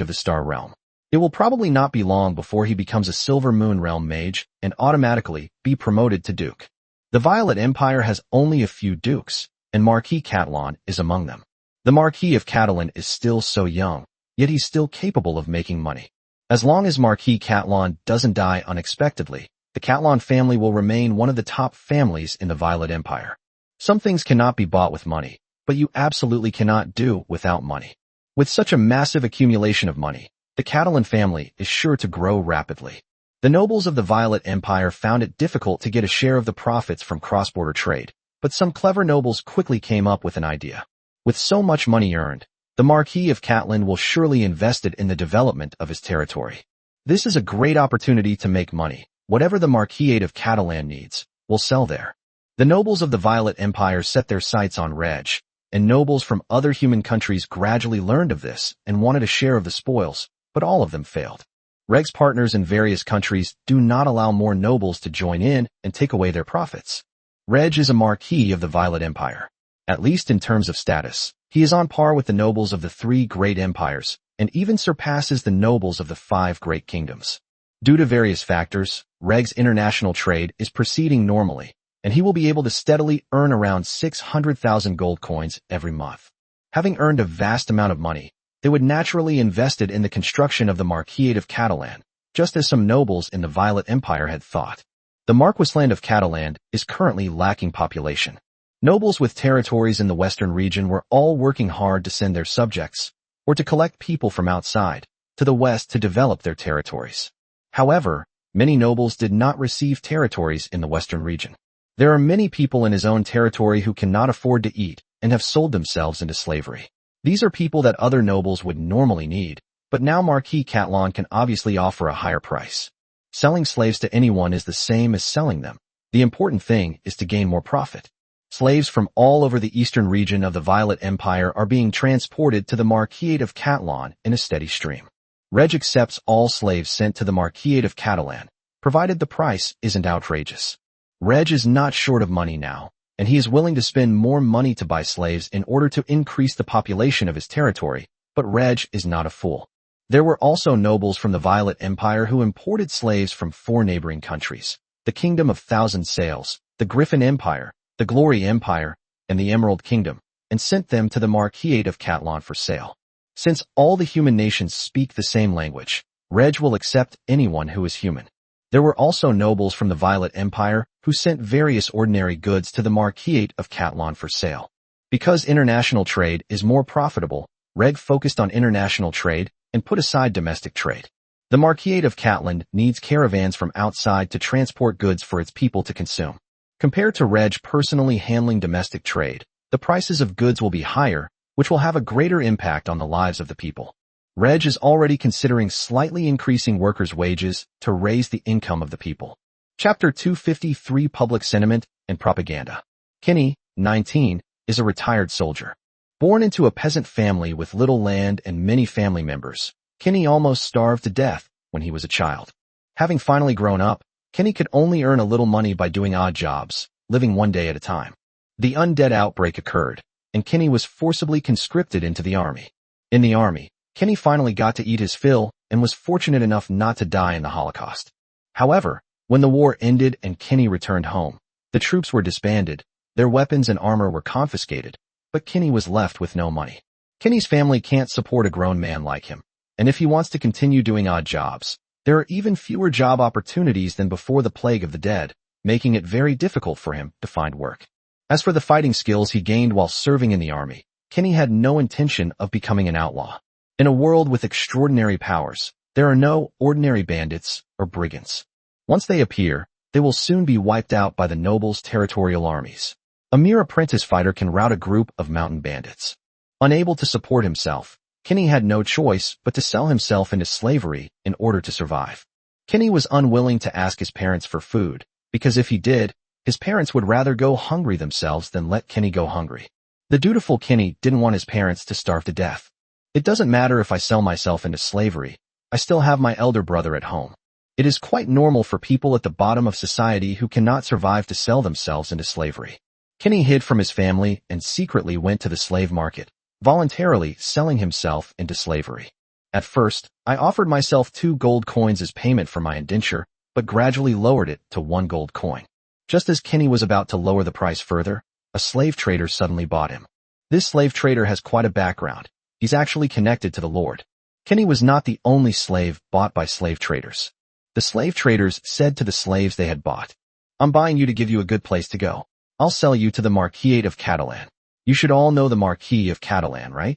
[SPEAKER 1] of the Star Realm. It will probably not be long before he becomes a Silver Moon Realm mage and automatically be promoted to Duke. The Violet Empire has only a few dukes, and Marquis Catalan is among them. The Marquis of Catalan is still so young, yet he's still capable of making money. As long as Marquis Catalan doesn't die unexpectedly, the Catalan family will remain one of the top families in the Violet Empire. Some things cannot be bought with money, but you absolutely cannot do without money. With such a massive accumulation of money, the Catalan family is sure to grow rapidly. The nobles of the Violet Empire found it difficult to get a share of the profits from cross-border trade, but some clever nobles quickly came up with an idea. With so much money earned, the Marquis of Catalan will surely invest it in the development of his territory. This is a great opportunity to make money. Whatever the Marquisate of Catalan needs, will sell there. The nobles of the Violet Empire set their sights on Reg, and nobles from other human countries gradually learned of this and wanted a share of the spoils, but all of them failed. Reg's partners in various countries do not allow more nobles to join in and take away their profits. Reg is a Marquis of the Violet Empire. At least in terms of status, he is on par with the nobles of the 3 great empires, and even surpasses the nobles of the 5 great kingdoms. Due to various factors, Reg's international trade is proceeding normally, and he will be able to steadily earn around 600,000 gold coins every month. Having earned a vast amount of money, they would naturally invest it in the construction of the Marquisate of Catalan, just as some nobles in the Violet Empire had thought. The Marquisland of Catalan is currently lacking population. Nobles with territories in the western region were all working hard to send their subjects, or to collect people from outside, to the west to develop their territories. However, many nobles did not receive territories in the western region. There are many people in his own territory who cannot afford to eat and have sold themselves into slavery. These are people that other nobles would normally need, but now Marquis Catalan can obviously offer a higher price. Selling slaves to anyone is the same as selling them. The important thing is to gain more profit. Slaves from all over the eastern region of the Violet Empire are being transported to the Marquisate of Catalan in a steady stream. Reg accepts all slaves sent to the Marquisate of Catalan, provided the price isn't outrageous. Reg is not short of money now, and he is willing to spend more money to buy slaves in order to increase the population of his territory, but Reg is not a fool. There were also nobles from the Violet Empire who imported slaves from 4 neighboring countries, the Kingdom of Thousand Sails, the Griffin Empire, the Glory Empire, and the Emerald Kingdom, and sent them to the Marquisate of Catalan for sale. Since all the human nations speak the same language, Reg will accept anyone who is human. There were also nobles from the Violet Empire who sent various ordinary goods to the Marquisate of Catalan for sale. Because international trade is more profitable, Reg focused on international trade and put aside domestic trade. The Marquisate of Catalan needs caravans from outside to transport goods for its people to consume. Compared to Reg personally handling domestic trade, the prices of goods will be higher, which will have a greater impact on the lives of the people. Reg is already considering slightly increasing workers' wages to raise the income of the people. Chapter 253 Public Sentiment and Propaganda. Kenny, 19, is a retired soldier. Born into a peasant family with little land and many family members, Kenny almost starved to death when he was a child. Having finally grown up, Kenny could only earn a little money by doing odd jobs, living one day at a time. The undead outbreak occurred, and Kenny was forcibly conscripted into the army. In the army, Kenny finally got to eat his fill and was fortunate enough not to die in the Holocaust. However, when the war ended and Kenny returned home, the troops were disbanded, Their weapons and armor were confiscated, but Kinney was left with no money. Kinney's family can't support a grown man like him, and if he wants to continue doing odd jobs, there are even fewer job opportunities than before the Plague of the Dead, making it very difficult for him to find work. As for the fighting skills he gained while serving in the army, Kinney had no intention of becoming an outlaw. In a world with extraordinary powers, there are no ordinary bandits or brigands. Once they appear, they will soon be wiped out by the nobles' territorial armies. A mere apprentice fighter can rout a group of mountain bandits. Unable to support himself, Kinney had no choice but to sell himself into slavery in order to survive. Kinney was unwilling to ask his parents for food, because if he did, his parents would rather go hungry themselves than let Kinney go hungry. The dutiful Kinney didn't want his parents to starve to death. It doesn't matter if I sell myself into slavery, I still have my elder brother at home. It is quite normal for people at the bottom of society who cannot survive to sell themselves into slavery. Kinney hid from his family and secretly went to the slave market, voluntarily selling himself into slavery. At first, I offered myself 2 gold coins as payment for my indenture, but gradually lowered it to 1 gold coin. Just as Kinney was about to lower the price further, a slave trader suddenly bought him. This slave trader has quite a background. He's actually connected to the Lord. Kinney was not the only slave bought by slave traders. The slave traders said to the slaves they had bought, "I'm buying you to give you a good place to go. I'll sell you to the Marquis of Catalan." You should all know the Marquis of Catalan, right?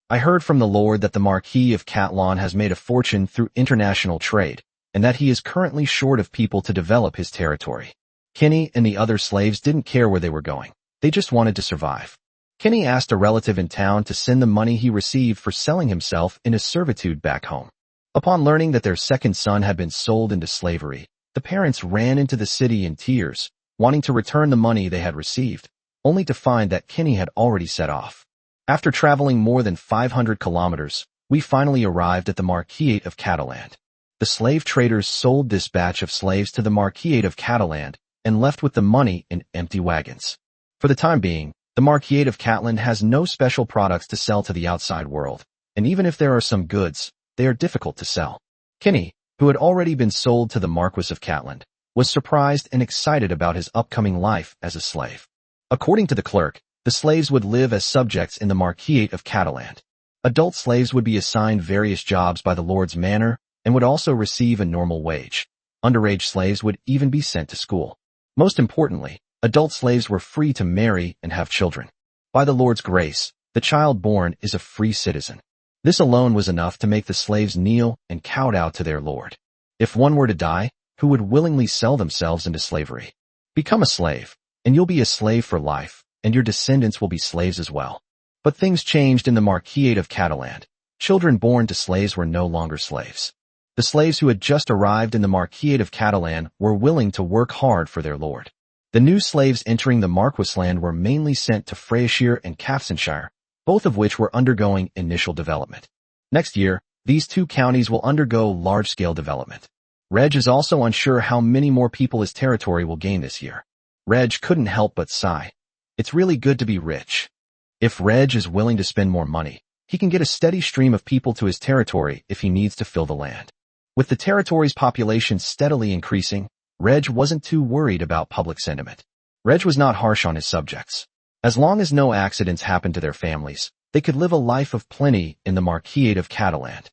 [SPEAKER 1] I heard from the Lord that the Marquis of Catalan has made a fortune through international trade, and that he is currently short of people to develop his territory. Kinney and the other slaves didn't care where they were going. They just wanted to survive. Kinney asked a relative in town to send the money he received for selling himself into servitude back home. Upon learning that their second son had been sold into slavery, the parents ran into the city in tears, wanting to return the money they had received, only to find that Kinney had already set off. After traveling more than 500 kilometers, we finally arrived at the Marquis of Catalan. The slave traders sold this batch of slaves to the Marquis of Catalan and left with the money in empty wagons. For the time being, the Marquis of Catalan has no special products to sell to the outside world, and even if there are some goods, they are difficult to sell. Kinney, who had already been sold to the Marquis of Catalan, was surprised and excited about his upcoming life as a slave. According to the clerk, the slaves would live as subjects in the Marquis of Catalan. Adult slaves would be assigned various jobs by the Lord's manor and would also receive a normal wage. Underage slaves would even be sent to school. Most importantly, adult slaves were free to marry and have children. By the Lord's grace, the child born is a free citizen. This alone was enough to make the slaves kneel and kowtow to their Lord. If one were to die, who would willingly sell themselves into slavery? Become a slave, and you'll be a slave for life, and your descendants will be slaves as well. But things changed in the Marquis of Catalan. Children born to slaves were no longer slaves. The slaves who had just arrived in the Marquis of Catalan were willing to work hard for their lord. The new slaves entering the Marquisland were mainly sent to Freyshire and Caftsenshire, both of which were undergoing initial development. Next year, these 2 counties will undergo large-scale development. Reg is also unsure how many more people his territory will gain this year. Reg couldn't help but sigh. It's really good to be rich. If Reg is willing to spend more money, he can get a steady stream of people to his territory if he needs to fill the land. With the territory's population steadily increasing, Reg wasn't too worried about public sentiment. Reg was not harsh on his subjects. As long as no accidents happened to their families, they could live a life of plenty in the Marquis of Catalan.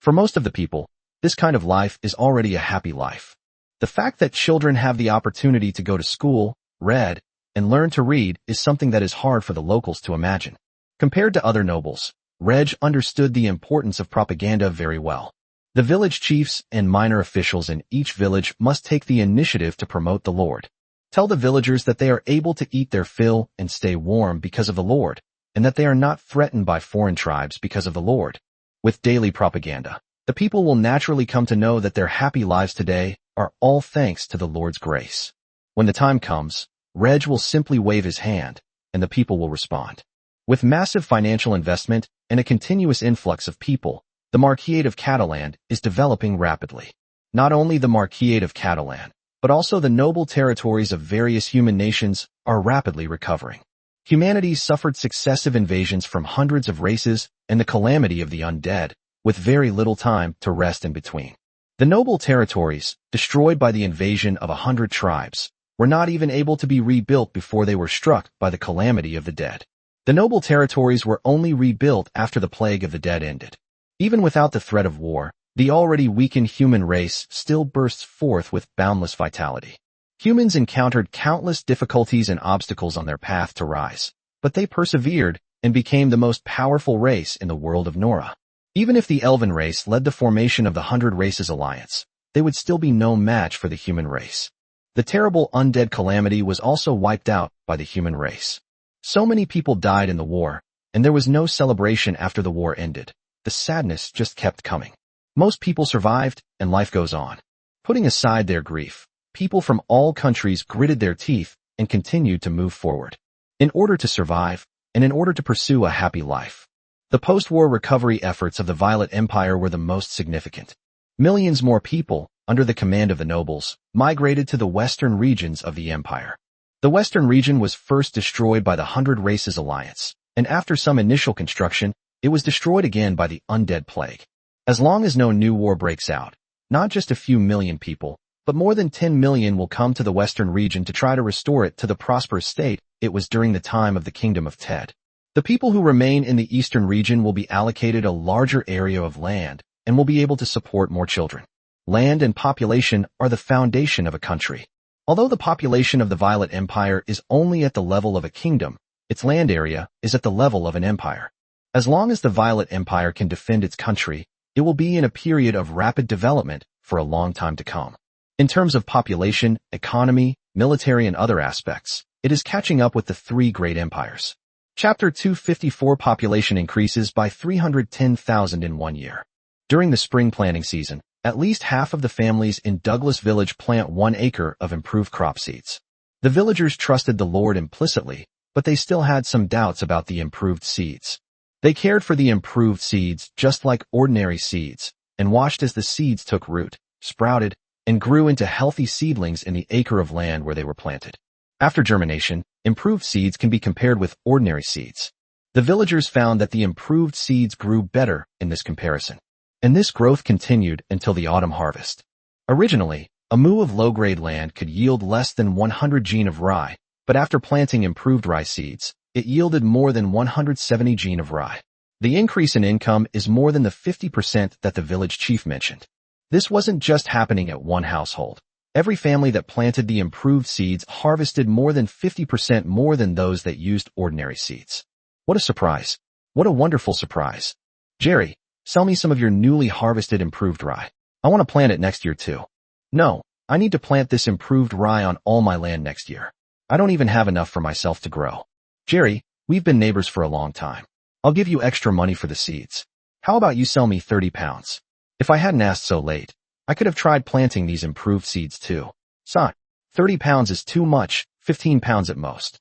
[SPEAKER 1] For most of the people, this kind of life is already a happy life. The fact that children have the opportunity to go to school, read, and learn to read is something that is hard for the locals to imagine. Compared to other nobles, Reg understood the importance of propaganda very well. The village chiefs and minor officials in each village must take the initiative to promote the Lord. Tell the villagers that they are able to eat their fill and stay warm because of the Lord, and that they are not threatened by foreign tribes because of the Lord. With daily propaganda, the people will naturally come to know that their happy lives today are all thanks to the Lord's grace. When the time comes, Reg will simply wave his hand, and the people will respond. With massive financial investment and a continuous influx of people, the Marquis of Catalan is developing rapidly. Not only the Marquis of Catalan, but also the noble territories of various human nations are rapidly recovering. Humanity suffered successive invasions from hundreds of races and the calamity of the undead, with very little time to rest in between. The noble territories, destroyed by the invasion of 100 tribes, were not even able to be rebuilt before they were struck by the calamity of the dead. The noble territories were only rebuilt after the plague of the dead ended. Even without the threat of war, the already weakened human race still bursts forth with boundless vitality. Humans encountered countless difficulties and obstacles on their path to rise, but they persevered and became the most powerful race in the world of Nora. Even if the Elven race led the formation of the 100 Races Alliance, they would still be no match for the human race. The terrible undead calamity was also wiped out by the human race. So many people died in the war, and there was no celebration after the war ended. The sadness just kept coming. Most people survived, and life goes on. Putting aside their grief, people from all countries gritted their teeth and continued to move forward. In order to survive, and in order to pursue a happy life. The post-war recovery efforts of the Violet Empire were the most significant. Millions more people, under the command of the nobles, migrated to the western regions of the empire. The western region was first destroyed by the 100 Races Alliance, and after some initial construction, it was destroyed again by the undead plague. As long as no new war breaks out, not just a few million people, but more than 10 million will come to the western region to try to restore it to the prosperous state it was during the time of the Kingdom of Ted. The people who remain in the eastern region will be allocated a larger area of land and will be able to support more children. Land and population are the foundation of a country. Although the population of the Violet Empire is only at the level of a kingdom, its land area is at the level of an empire. As long as the Violet Empire can defend its country, it will be in a period of rapid development for a long time to come. In terms of population, economy, military and other aspects, it is catching up with the three great empires. Chapter 254 Population increases by 310,000 in 1 year. During the spring planting season, at least half of the families in Douglas Village plant 1 acre of improved crop seeds. The villagers trusted the Lord implicitly, but they still had some doubts about the improved seeds. They cared for the improved seeds just like ordinary seeds, and watched as the seeds took root, sprouted, and grew into healthy seedlings in the acre of land where they were planted. After germination, improved seeds can be compared with ordinary seeds. The villagers found that the improved seeds grew better in this comparison. And this growth continued until the autumn harvest. Originally, a moo of low-grade land could yield less than 100 gene of rye, but after planting improved rye seeds, it yielded more than 170 gene of rye. The increase in income is more than the 50% that the village chief mentioned. This wasn't just happening at one household. Every family that planted the improved seeds harvested more than 50% more than those that used ordinary seeds. What a surprise. What a wonderful surprise. Jerry, sell me some of your newly harvested improved rye. I want to plant it next year too. No, I need to plant this improved rye on all my land next year. I don't even have enough for myself to grow. Jerry, we've been neighbors for a long time. I'll give you extra money for the seeds. How about you sell me 30 pounds? If I hadn't asked so late, I could have tried planting these improved seeds too. Son, 30 pounds is too much, 15 pounds at most.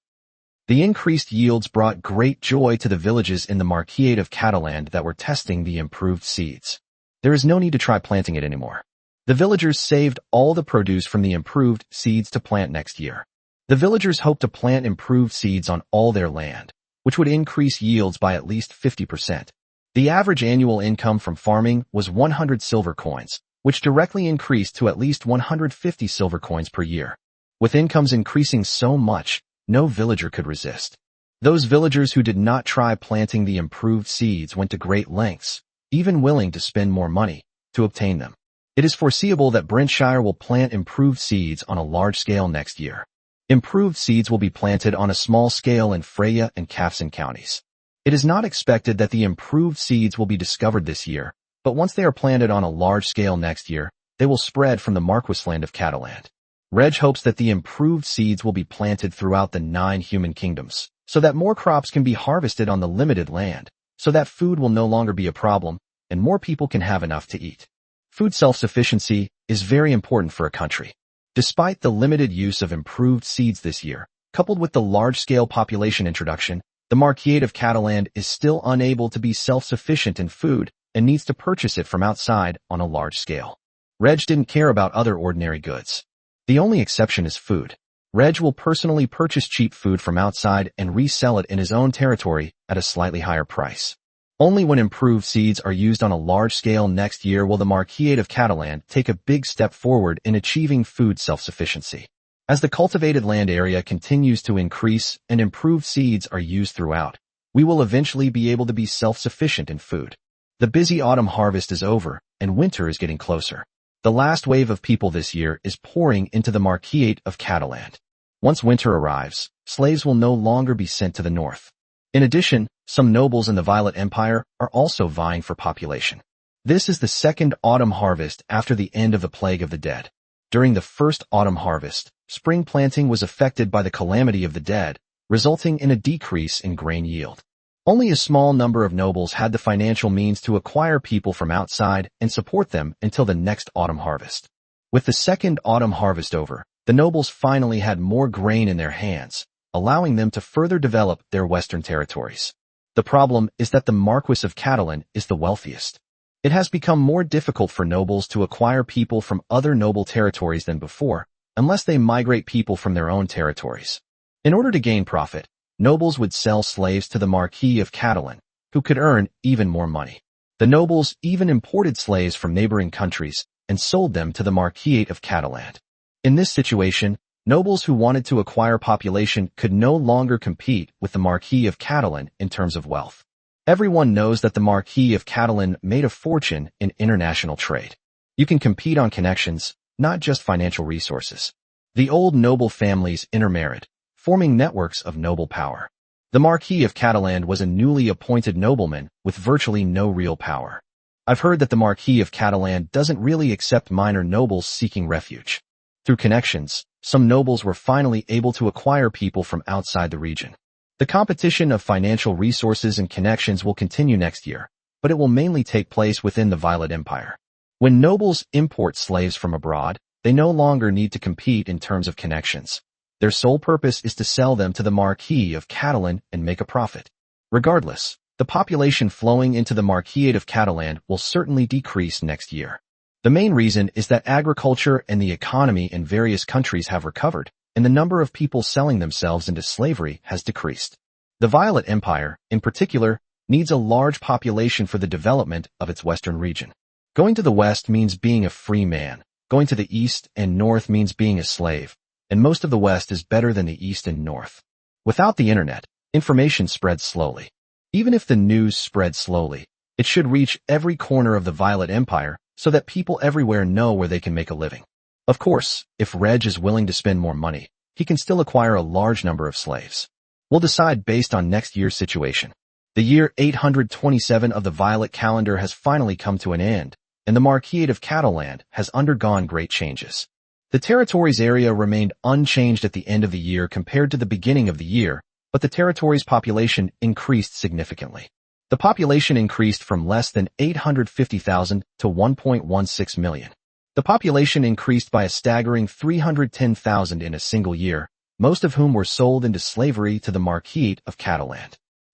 [SPEAKER 1] The increased yields brought great joy to the villages in the Marquisate of Cataland that were testing the improved seeds. There is no need to try planting it anymore. The villagers saved all the produce from the improved seeds to plant next year. The villagers hoped to plant improved seeds on all their land, which would increase yields by at least 50%. The average annual income from farming was 100 silver coins, which directly increased to at least 150 silver coins per year. With incomes increasing so much, no villager could resist. Those villagers who did not try planting the improved seeds went to great lengths, even willing to spend more money, to obtain them. It is foreseeable that Brentshire will plant improved seeds on a large scale next year. Improved seeds will be planted on a small scale in Freya and Caffson counties. It is not expected that the improved seeds will be discovered this year, but once they are planted on a large scale next year, they will spread from the Marquisland of Cataland. Reg hopes that the improved seeds will be planted throughout the 9 human kingdoms, so that more crops can be harvested on the limited land, so that food will no longer be a problem, and more people can have enough to eat. Food self-sufficiency is very important for a country. Despite the limited use of improved seeds this year, coupled with the large-scale population introduction, the Marquisate of Cataland is still unable to be self-sufficient in food and needs to purchase it from outside on a large scale. Reg didn't care about other ordinary goods. The only exception is food. Reg will personally purchase cheap food from outside and resell it in his own territory at a slightly higher price. Only when improved seeds are used on a large scale next year will the Marquisate of Cataland take a big step forward in achieving food self-sufficiency. As the cultivated land area continues to increase and improved seeds are used throughout, we will eventually be able to be self-sufficient in food. The busy autumn harvest is over, and winter is getting closer. The last wave of people this year is pouring into the Marquisate of Catalan. Once winter arrives, slaves will no longer be sent to the north. In addition, some nobles in the Violet Empire are also vying for population. This is the second autumn harvest after the end of the Plague of the Dead. During the first autumn harvest, spring planting was affected by the Calamity of the Dead, resulting in a decrease in grain yield. Only a small number of nobles had the financial means to acquire people from outside and support them until the next autumn harvest. With the second autumn harvest over, the nobles finally had more grain in their hands, allowing them to further develop their western territories. The problem is that the Marquis of Catalan is the wealthiest. It has become more difficult for nobles to acquire people from other noble territories than before, unless they migrate people from their own territories. In order to gain profit, nobles would sell slaves to the Marquis of Catalan, who could earn even more money. The nobles even imported slaves from neighboring countries and sold them to the Marquisate of Catalan. In this situation, nobles who wanted to acquire population could no longer compete with the Marquis of Catalan in terms of wealth. Everyone knows that the Marquis of Catalan made a fortune in international trade. You can compete on connections, not just financial resources. The old noble families intermarried, forming networks of noble power. The Marquis of Catalan was a newly appointed nobleman with virtually no real power. I've heard that the Marquis of Catalan doesn't really accept minor nobles seeking refuge. Through connections, some nobles were finally able to acquire people from outside the region. The competition of financial resources and connections will continue next year, but it will mainly take place within the Violet Empire. When nobles import slaves from abroad, they no longer need to compete in terms of connections. Their sole purpose is to sell them to the Marquis of Catalan and make a profit. Regardless, the population flowing into the Marquisate of Catalan will certainly decrease next year. The main reason is that agriculture and the economy in various countries have recovered, and the number of people selling themselves into slavery has decreased. The Violet Empire, in particular, needs a large population for the development of its western region. Going to the west means being a free man. Going to the east and north means being a slave, and most of the west is better than the east and north. Without the internet, information spreads slowly. Even if the news spreads slowly, it should reach every corner of the Violet Empire so that people everywhere know where they can make a living. Of course, if Reg is willing to spend more money, he can still acquire a large number of slaves. We'll decide based on next year's situation. The year 827 of the Violet calendar has finally come to an end, and the Marquisate of Catalan has undergone great changes. The territory's area remained unchanged at the end of the year compared to the beginning of the year, but the territory's population increased significantly. The population increased from less than 850,000 to 1.16 million. The population increased by a staggering 310,000 in a single year, most of whom were sold into slavery to the Marquisate of Catalan.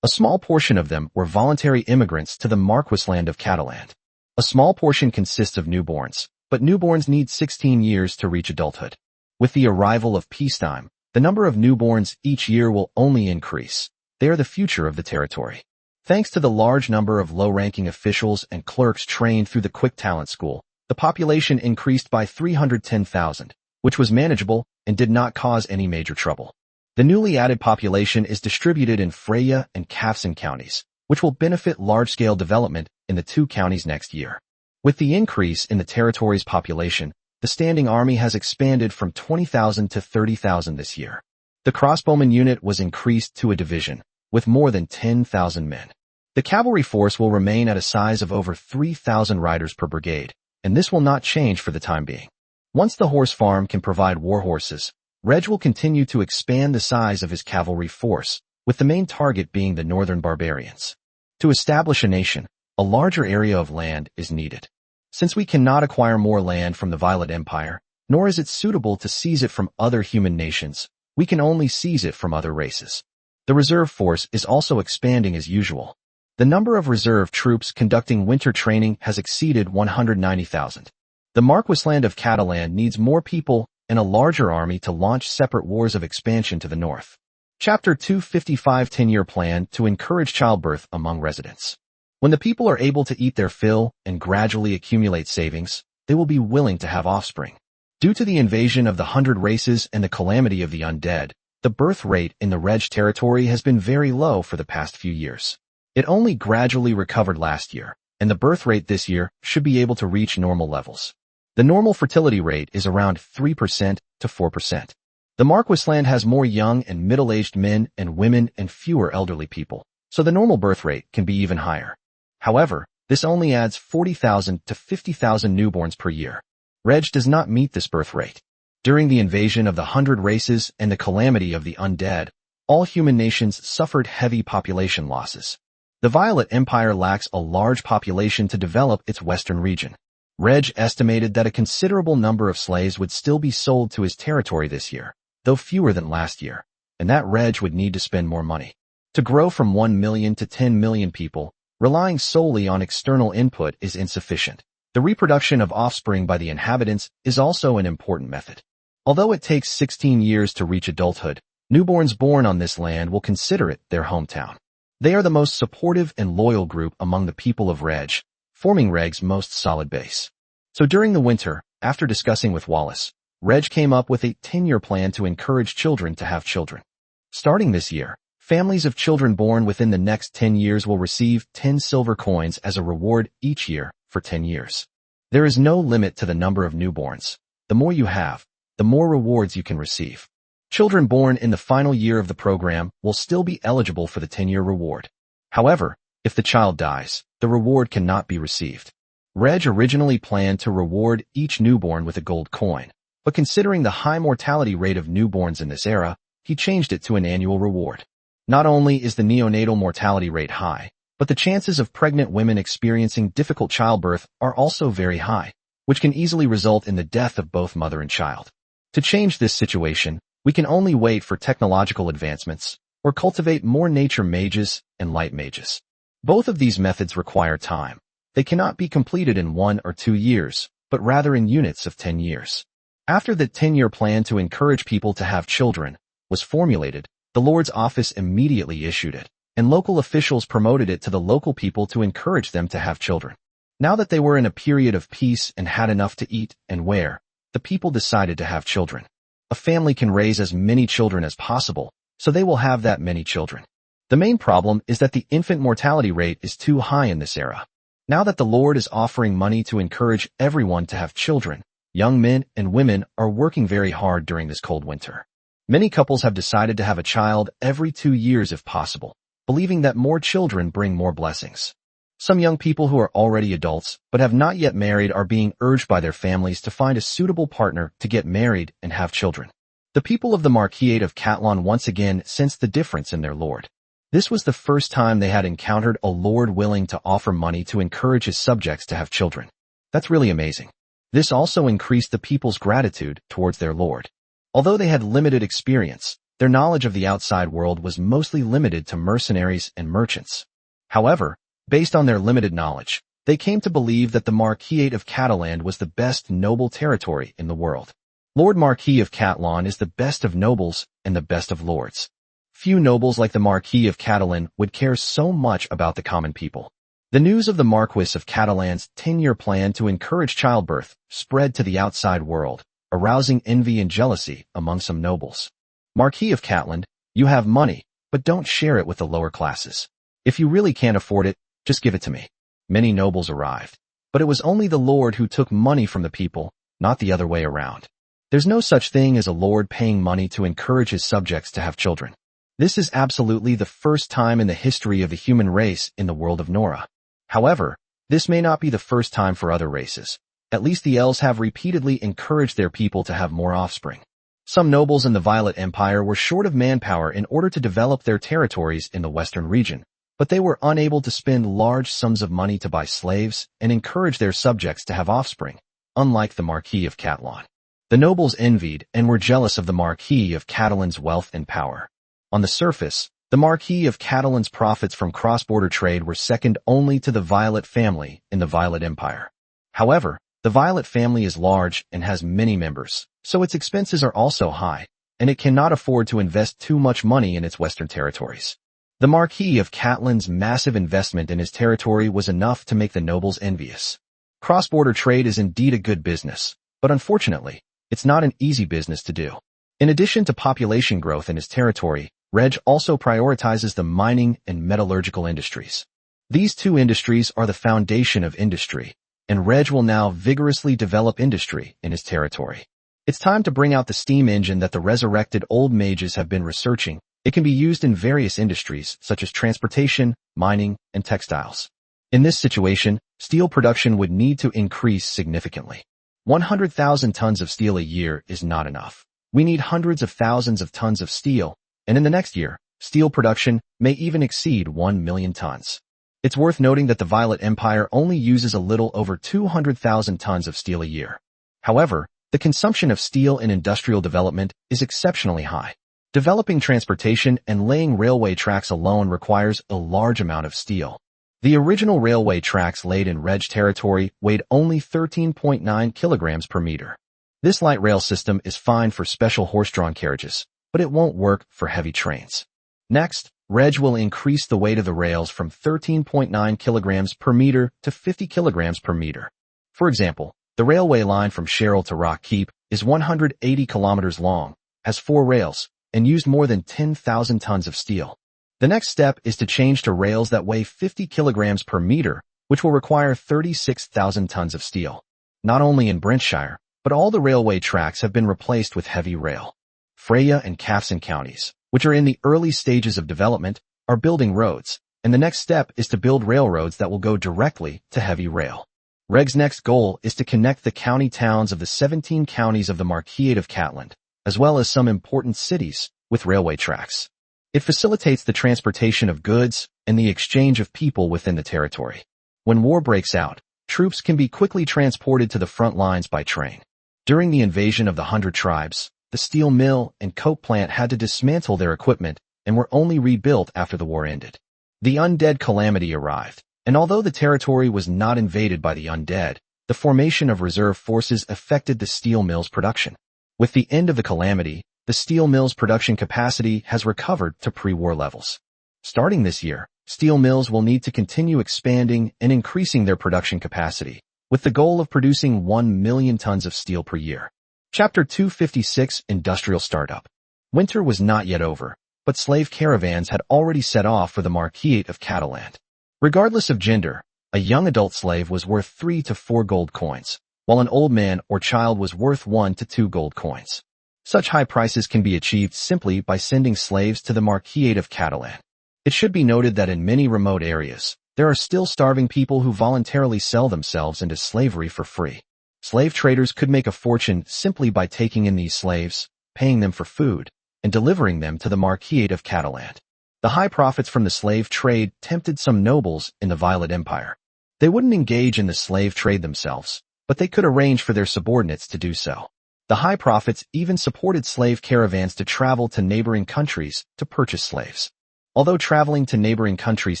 [SPEAKER 1] A small portion of them were voluntary immigrants to the Marquisland of Catalan. A small portion consists of newborns, but newborns need 16 years to reach adulthood. With the arrival of peacetime, the number of newborns each year will only increase. They are the future of the territory. Thanks to the large number of low-ranking officials and clerks trained through the Quick Talent School, the population increased by 310,000, which was manageable and did not cause any major trouble. The newly added population is distributed in Freya and Kafsan counties, which will benefit large-scale development in the two counties next year. With the increase in the territory's population, the standing army has expanded from 20,000 to 30,000 this year. The crossbowman unit was increased to a division, with more than 10,000 men. The cavalry force will remain at a size of over 3,000 riders per brigade, and this will not change for the time being. Once the horse farm can provide war horses, Reg will continue to expand the size of his cavalry force, with the main target being the northern barbarians. To establish a nation, a larger area of land is needed. Since we cannot acquire more land from the Violet Empire, nor is it suitable to seize it from other human nations, we can only seize it from other races. The reserve force is also expanding as usual. The number of reserve troops conducting winter training has exceeded 190,000. The Marquisland of Catalan needs more people and a larger army to launch separate wars of expansion to the north. Chapter 255 10-Year Plan to Encourage Childbirth Among Residents. When the people are able to eat their fill and gradually accumulate savings, they will be willing to have offspring. Due to the invasion of the 100 races and the calamity of the undead, the birth rate in the Reg territory has been very low for the past few years. It only gradually recovered last year, and the birth rate this year should be able to reach normal levels. The normal fertility rate is around 3% to 4%. The Marquis land has more young and middle-aged men and women and fewer elderly people, so the normal birth rate can be even higher. However, this only adds 40,000 to 50,000 newborns per year. Reg does not meet this birth rate. During the invasion of the 100 races and the calamity of the undead, all human nations suffered heavy population losses. The Violet Empire lacks a large population to develop its western region. Reg estimated that a considerable number of slaves would still be sold to his territory this year, though fewer than last year, and that Reg would need to spend more money. To grow from 1 million to 10 million people, relying solely on external input is insufficient. The reproduction of offspring by the inhabitants is also an important method. Although it takes 16 years to reach adulthood, newborns born on this land will consider it their hometown. They are the most supportive and loyal group among the people of Reg, forming Reg's most solid base. So during the winter, after discussing with Wallace, Reg came up with a 10-year plan to encourage children to have children. Starting this year, families of children born within the next 10 years will receive 10 silver coins as a reward each year for 10 years. There is no limit to the number of newborns. The more you have, the more rewards you can receive. Children born in the final year of the program will still be eligible for the 10-year reward. However, if the child dies, the reward cannot be received. Reg originally planned to reward each newborn with a gold coin, but considering the high mortality rate of newborns in this era, he changed it to an annual reward. Not only is the neonatal mortality rate high, but the chances of pregnant women experiencing difficult childbirth are also very high, which can easily result in the death of both mother and child. To change this situation, we can only wait for technological advancements, or cultivate more nature mages and light mages. Both of these methods require time. They cannot be completed in 1 or 2 years, but rather in units of 10 years. After the 10-year plan to encourage people to have children was formulated, the Lord's office immediately issued it, and local officials promoted it to the local people to encourage them to have children. Now that they were in a period of peace and had enough to eat and wear, the people decided to have children. A family can raise as many children as possible, so they will have that many children. The main problem is that the infant mortality rate is too high in this era. Now that the Lord is offering money to encourage everyone to have children, young men and women are working very hard during this cold winter. Many couples have decided to have a child every 2 years if possible, believing that more children bring more blessings. Some young people who are already adults but have not yet married are being urged by their families to find a suitable partner to get married and have children. The people of the Marquisate of Catalan once again sensed the difference in their lord. This was the first time they had encountered a lord willing to offer money to encourage his subjects to have children. That's really amazing. This also increased the people's gratitude towards their lord. Although they had limited experience, their knowledge of the outside world was mostly limited to mercenaries and merchants. However, based on their limited knowledge, they came to believe that the Marquisate of Catalan was the best noble territory in the world. Lord Marquis of Catalan is the best of nobles and the best of lords. Few nobles like the Marquis of Catalan would care so much about the common people. The news of the Marquis of Catalan's 10-year plan to encourage childbirth spread to the outside world, arousing envy and jealousy among some nobles. Marquis of Catalan, you have money, but don't share it with the lower classes. If you really can't afford it, just give it to me. Many nobles arrived, but it was only the lord who took money from the people, not the other way around. There's no such thing as a lord paying money to encourage his subjects to have children. This is absolutely the first time in the history of the human race in the world of Nora. However, this may not be the first time for other races. At least the elves have repeatedly encouraged their people to have more offspring. Some nobles in the Violet Empire were short of manpower in order to develop their territories in the western region, but they were unable to spend large sums of money to buy slaves and encourage their subjects to have offspring, unlike the Marquis of Catalan. The nobles envied and were jealous of the Marquis of Catalan's wealth and power. On the surface, the Marquis of Catalan's profits from cross-border trade were second only to the Violet family in the Violet Empire. However, the Violet family is large and has many members, so its expenses are also high, and it cannot afford to invest too much money in its western territories. The Marquis of Catalan's massive investment in his territory was enough to make the nobles envious. Cross-border trade is indeed a good business, but unfortunately, It's not an easy business to do. In addition to population growth in his territory, Reg also prioritizes the mining and metallurgical industries. These two industries are the foundation of industry, and Reg will now vigorously develop industry in his territory. It's time to bring out the steam engine that the resurrected old mages have been researching. It can be used in various industries, such as transportation, mining, and textiles. In this situation, steel production would need to increase significantly. 100,000 tons of steel a year is not enough. We need hundreds of thousands of tons of steel, and in the next year, steel production may even exceed 1 million tons. It's worth noting that the Violet Empire only uses a little over 200,000 tons of steel a year. However, the consumption of steel in industrial development is exceptionally high. Developing transportation and laying railway tracks alone requires a large amount of steel. The original railway tracks laid in Reg territory weighed only 13.9 kilograms per meter. This light rail system is fine for special horse-drawn carriages, but it won't work for heavy trains. Next, Reg will increase the weight of the rails from 13.9 kilograms per meter to 50 kilograms per meter. For example, the railway line from Cheryl to Rock Keep is 180 kilometers long, has 4 rails, and used more than 10,000 tons of steel. The next step is to change to rails that weigh 50 kilograms per meter, which will require 36,000 tons of steel. Not only in Brentshire, but all the railway tracks have been replaced with heavy rail. Freya and Caffson counties, which are in the early stages of development, are building roads, and the next step is to build railroads that will go directly to heavy rail. Reg's next goal is to connect the county towns of the 17 counties of the Marquisate of Catland, as well as some important cities, with railway tracks. It facilitates the transportation of goods and the exchange of people within the territory. When war breaks out, troops can be quickly transported to the front lines by train. During the invasion of the 100 Tribes, the steel mill and coke plant had to dismantle their equipment and were only rebuilt after the war ended. The undead calamity arrived, and although the territory was not invaded by the undead, the formation of reserve forces affected the steel mill's production. With the end of the calamity, the steel mill's production capacity has recovered to pre-war levels. Starting this year, steel mills will need to continue expanding and increasing their production capacity, with the goal of producing 1 million tons of steel per year. Chapter 256 Industrial Startup. Winter was not yet over, but slave caravans had already set off for the Marquisate of Cataland. Regardless of gender, a young adult slave was worth 3 to 4 gold coins, while an old man or child was worth 1 to 2 gold coins. Such high prices can be achieved simply by sending slaves to the Marquisate of Catalan. It should be noted that in many remote areas, there are still starving people who voluntarily sell themselves into slavery for free. Slave traders could make a fortune simply by taking in these slaves, paying them for food, and delivering them to the Marquisate of Catalan. The high profits from the slave trade tempted some nobles in the Violet Empire. They wouldn't engage in the slave trade themselves, but they could arrange for their subordinates to do so. The high profits even supported slave caravans to travel to neighboring countries to purchase slaves. Although traveling to neighboring countries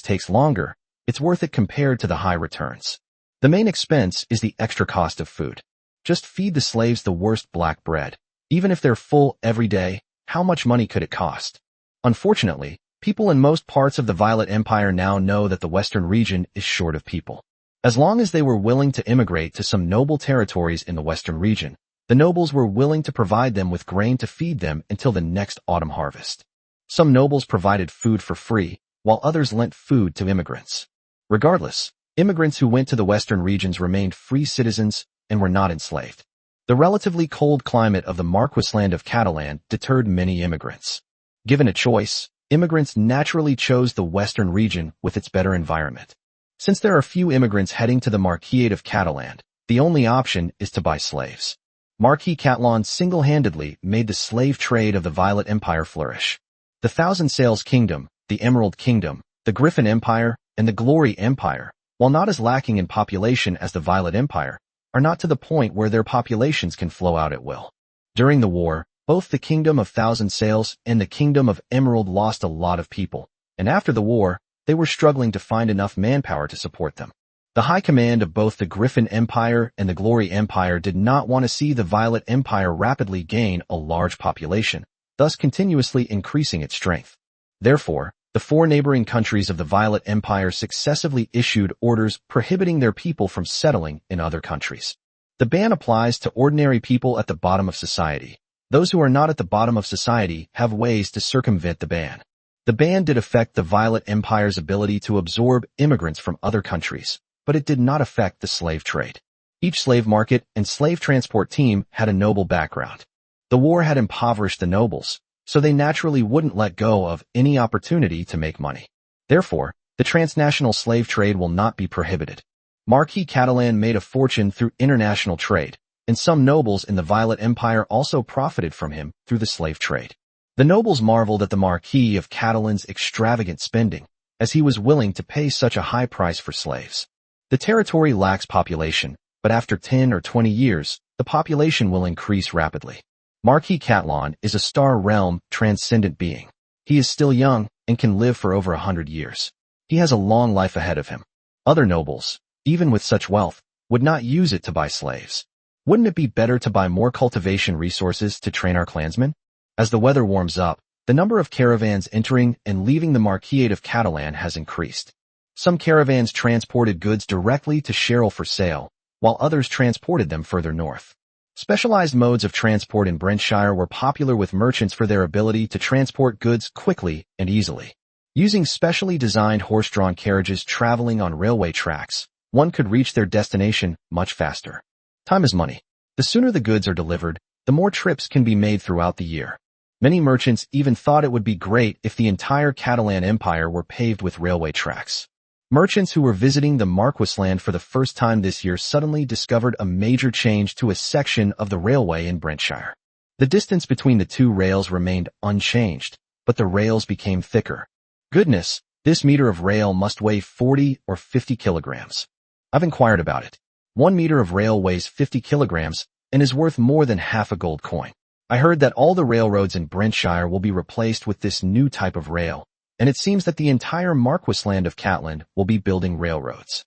[SPEAKER 1] takes longer, it's worth it compared to the high returns. The main expense is the extra cost of food. Just feed the slaves the worst black bread. Even if they're full every day, how much money could it cost? Unfortunately, people in most parts of the Violet Empire now know that the Western region is short of people. As long as they were willing to immigrate to some noble territories in the Western region, the nobles were willing to provide them with grain to feed them until the next autumn harvest. Some nobles provided food for free, while others lent food to immigrants. Regardless, immigrants who went to the Western regions remained free citizens and were not enslaved. The relatively cold climate of the Marquisland of Catalan deterred many immigrants. Given a choice, immigrants naturally chose the Western region with its better environment. Since there are few immigrants heading to the Marquisate of Catalan, the only option is to buy slaves. Marquis Catalan single-handedly made the slave trade of the Violet Empire flourish. The Thousand Sails Kingdom, the Emerald Kingdom, the Griffin Empire, and the Glory Empire, while not as lacking in population as the Violet Empire, are not to the point where their populations can flow out at will. During the war, both the Kingdom of Thousand Sails and the Kingdom of Emerald lost a lot of people, and after the war, they were struggling to find enough manpower to support them. The high command of both the Griffin Empire and the Glory Empire did not want to see the Violet Empire rapidly gain a large population, thus continuously increasing its strength. Therefore, the 4 neighboring countries of the Violet Empire successively issued orders prohibiting their people from settling in other countries. The ban applies to ordinary people at the bottom of society. Those who are not at the bottom of society have ways to circumvent the ban. The ban did affect the Violet Empire's ability to absorb immigrants from other countries, but it did not affect the slave trade. Each slave market and slave transport team had a noble background. The war had impoverished the nobles, so they naturally wouldn't let go of any opportunity to make money. Therefore, the transnational slave trade will not be prohibited. Marquis Catalan made a fortune through international trade, and some nobles in the Violet Empire also profited from him through the slave trade. The nobles marveled at the Marquis of Catalan's extravagant spending, as he was willing to pay such a high price for slaves. The territory lacks population, but after 10 or 20 years, the population will increase rapidly. Marquis Catalan is a star realm transcendent being. He is still young and can live for over 100 years. He has a long life ahead of him. Other nobles, even with such wealth, would not use it to buy slaves. Wouldn't it be better to buy more cultivation resources to train our clansmen? As the weather warms up, the number of caravans entering and leaving the Marquisate of Catalan has increased. Some caravans transported goods directly to Cheryl for sale, while others transported them further north. Specialized modes of transport in Brentshire were popular with merchants for their ability to transport goods quickly and easily. Using specially designed horse-drawn carriages traveling on railway tracks, one could reach their destination much faster. Time is money. The sooner the goods are delivered, the more trips can be made throughout the year. Many merchants even thought it would be great if the entire Catalan Empire were paved with railway tracks. Merchants who were visiting the Marquisland for the first time this year suddenly discovered a major change to a section of the railway in Brentshire. The distance between the two rails remained unchanged, but the rails became thicker. Goodness, this meter of rail must weigh 40 or 50 kilograms. I've inquired about it. 1 meter of rail weighs 50 kilograms and is worth more than half a gold coin. I heard that all the railroads in Brentshire will be replaced with this new type of rail, and it seems that the entire Marquisland of Catland will be building railroads.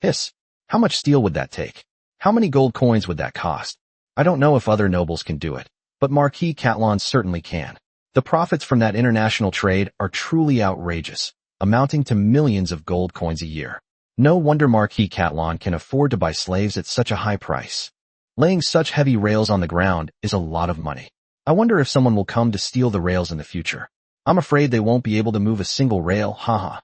[SPEAKER 1] Hiss, how much steel would that take? How many gold coins would that cost? I don't know if other nobles can do it, but Marquis Catalan certainly can. The profits from that international trade are truly outrageous, amounting to millions of gold coins a year. No wonder Marquis Catalan can afford to buy slaves at such a high price. Laying such heavy rails on the ground is a lot of money. I wonder if someone will come to steal the rails in the future. I'm afraid they won't be able to move a single rail, haha.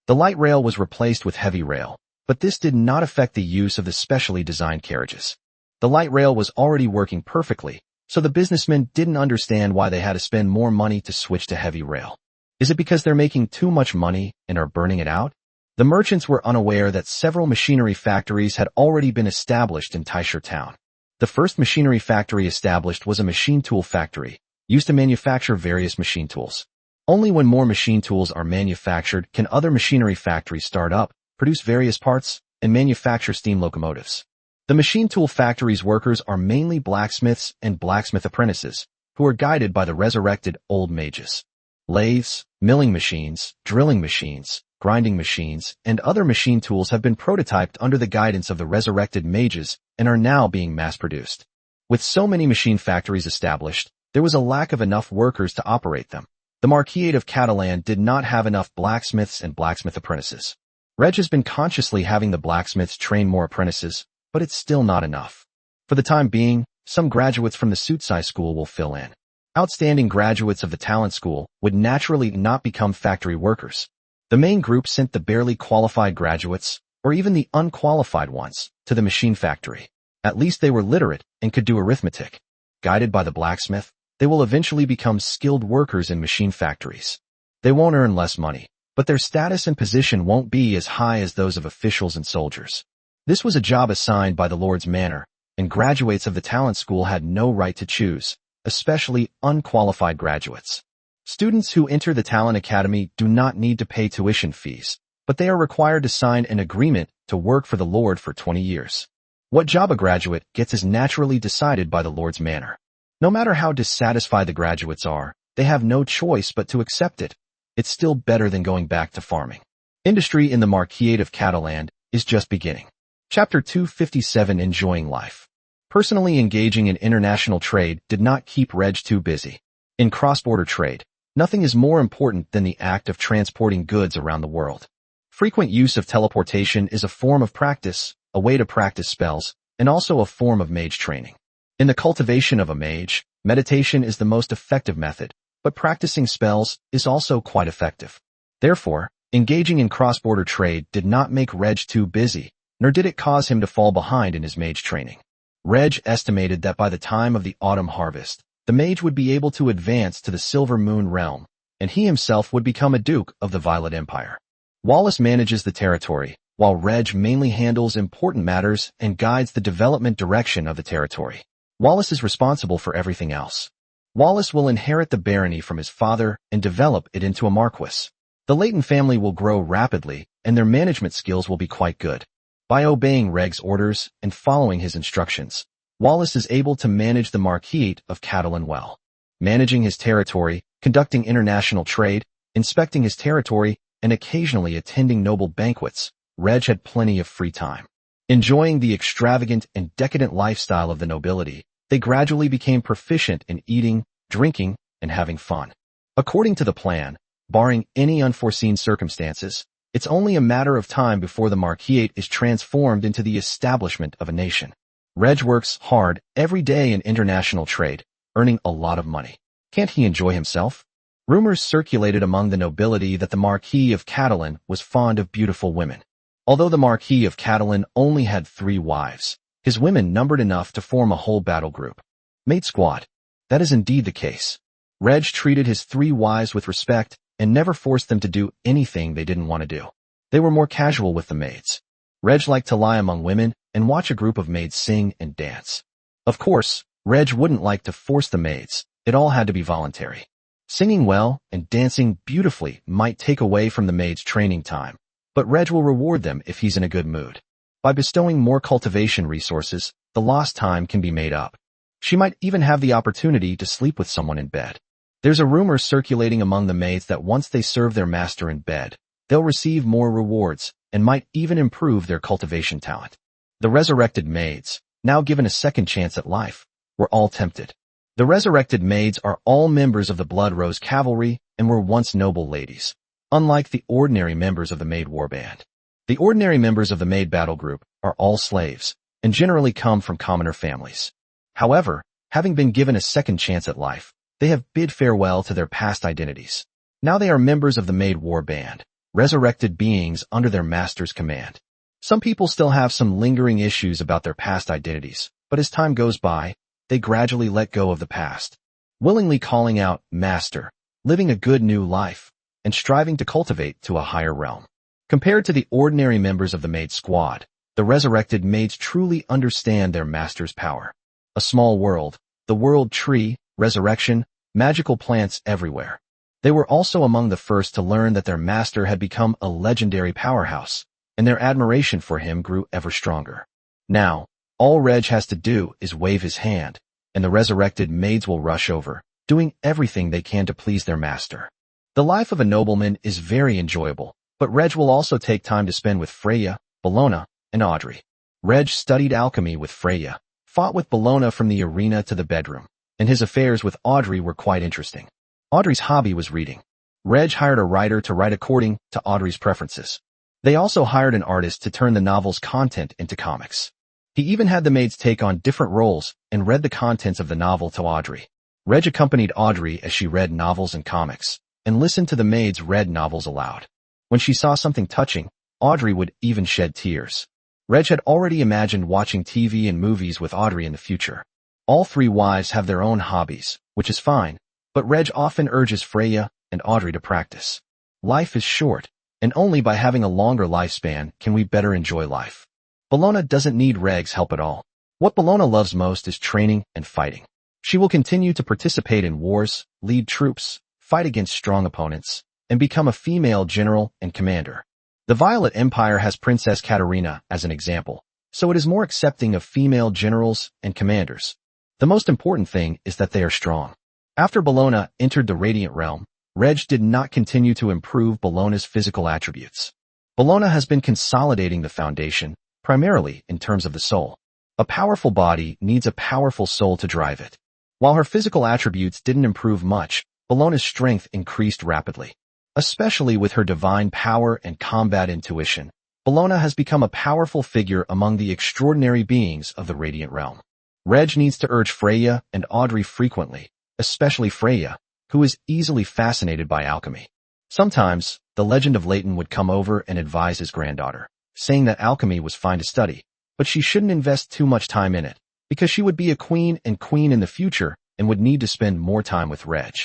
[SPEAKER 1] The light rail was replaced with heavy rail, but this did not affect the use of the specially designed carriages. The light rail was already working perfectly, so the businessmen didn't understand why they had to spend more money to switch to heavy rail. Is it because they're making too much money and are burning it out? The merchants were unaware that several machinery factories had already been established in Tysher town. The first machinery factory established was a machine tool factory, used to manufacture various machine tools. Only when more machine tools are manufactured can other machinery factories start up, produce various parts, and manufacture steam locomotives. The machine tool factory's workers are mainly blacksmiths and blacksmith apprentices, who are guided by the resurrected old mages. Lathes, milling machines, drilling machines, grinding machines, and other machine tools have been prototyped under the guidance of the resurrected mages and are now being mass-produced. With so many machine factories established, there was a lack of enough workers to operate them. The Marquisate of Catalan did not have enough blacksmiths and blacksmith apprentices. Reg has been consciously having the blacksmiths train more apprentices, but it's still not enough. For the time being, some graduates from the Suitsai school will fill in. Outstanding graduates of the talent school would naturally not become factory workers. The main group sent the barely qualified graduates, or even the unqualified ones, to the machine factory. At least they were literate and could do arithmetic. Guided by the blacksmith, they will eventually become skilled workers in machine factories. They won't earn less money, but their status and position won't be as high as those of officials and soldiers. This was a job assigned by the Lord's Manor, and graduates of the talent school had no right to choose, especially unqualified graduates. Students who enter the Talent Academy do not need to pay tuition fees, but they are required to sign an agreement to work for the Lord for 20 years. What job a graduate gets is naturally decided by the Lord's Manor. No matter how dissatisfied the graduates are, they have no choice but to accept it. It's still better than going back to farming. Industry in the Marquisate of Catalan is just beginning. Chapter 257 Enjoying Life. Personally engaging in international trade did not keep Reg too busy. In cross-border trade, nothing is more important than the act of transporting goods around the world. Frequent use of teleportation is a form of practice, a way to practice spells, and also a form of mage training. In the cultivation of a mage, meditation is the most effective method, but practicing spells is also quite effective. Therefore, engaging in cross-border trade did not make Reg too busy, nor did it cause him to fall behind in his mage training. Reg estimated that by the time of the autumn harvest, the mage would be able to advance to the Silver Moon realm, and he himself would become a duke of the Violet Empire. Wallace manages the territory, while Reg mainly handles important matters and guides the development direction of the territory. Wallace is responsible for everything else. Wallace will inherit the barony from his father and develop it into a marquis. The Leighton family will grow rapidly, and their management skills will be quite good. By obeying Reg's orders and following his instructions, Wallace is able to manage the Marquisate of Catalan well. Managing his territory, conducting international trade, inspecting his territory, and occasionally attending noble banquets, Reg had plenty of free time. Enjoying the extravagant and decadent lifestyle of the nobility, they gradually became proficient in eating, drinking, and having fun. According to the plan, barring any unforeseen circumstances, it's only a matter of time before the Marquisate is transformed into the establishment of a nation. Reg works hard every day in international trade, earning a lot of money. Can't he enjoy himself? Rumors circulated among the nobility that the Marquis of Catalan was fond of beautiful women. Although the Marquis of Catalan only had 3 wives, his women numbered enough to form a whole battle group. Maid squad. That is indeed the case. Reg treated his 3 wives with respect and never forced them to do anything they didn't want to do. They were more casual with the maids. Reg liked to lie among women and watch a group of maids sing and dance. Of course, Reg wouldn't like to force the maids. It all had to be voluntary. Singing well and dancing beautifully might take away from the maid's training time, but Reg will reward them if he's in a good mood. By bestowing more cultivation resources, the lost time can be made up. She might even have the opportunity to sleep with someone in bed. There's a rumor circulating among the maids that once they serve their master in bed, they'll receive more rewards and might even improve their cultivation talent. The resurrected maids, now given a second chance at life, were all tempted. The resurrected maids are all members of the Blood Rose Cavalry and were once noble ladies. Unlike the ordinary members of the Maid warband, the ordinary members of the Maid battle group are all slaves and generally come from commoner families. However, having been given a second chance at life, they have bid farewell to their past identities. Now they are members of the Maid warband, resurrected beings under their master's command. Some people still have some lingering issues about their past identities, but as time goes by, they gradually let go of the past, willingly calling out Master, living a good new life, and striving to cultivate to a higher realm. Compared to the ordinary members of the Maid squad, the resurrected maids truly understand their master's power. A small world, the world tree, resurrection, magical plants everywhere. They were also among the first to learn that their master had become a legendary powerhouse, and their admiration for him grew ever stronger. Now, all Reg has to do is wave his hand, and the resurrected maids will rush over, doing everything they can to please their master. The life of a nobleman is very enjoyable, but Reg will also take time to spend with Freya, Bellona, and Audrey. Reg studied alchemy with Freya, fought with Bellona from the arena to the bedroom, and his affairs with Audrey were quite interesting. Audrey's hobby was reading. Reg hired a writer to write according to Audrey's preferences. They also hired an artist to turn the novel's content into comics. He even had the maids take on different roles and read the contents of the novel to Audrey. Reg accompanied Audrey as she read novels and comics, and listened to the maids read novels aloud. When she saw something touching, Audrey would even shed tears. Reg had already imagined watching TV and movies with Audrey in the future. All 3 wives have their own hobbies, which is fine, but Reg often urges Freya and Audrey to practice. Life is short, and only by having a longer lifespan can we better enjoy life. Bellona doesn't need Reg's help at all. What Bellona loves most is training and fighting. She will continue to participate in wars, lead troops, fight against strong opponents, and become a female general and commander. The Violet Empire has Princess Katarina as an example, so it is more accepting of female generals and commanders. The most important thing is that they are strong. After Bellona entered the Radiant Realm, Reg did not continue to improve Bellona's physical attributes. Bellona has been consolidating the foundation, primarily in terms of the soul. A powerful body needs a powerful soul to drive it. While her physical attributes didn't improve much, Bellona's strength increased rapidly. Especially with her divine power and combat intuition, Bellona has become a powerful figure among the extraordinary beings of the Radiant Realm. Reg needs to urge Freya and Audrey frequently, especially Freya, who is easily fascinated by alchemy. Sometimes, the legend of Leighton would come over and advise his granddaughter, saying that alchemy was fine to study, but she shouldn't invest too much time in it, because she would be a queen in the future and would need to spend more time with Reg.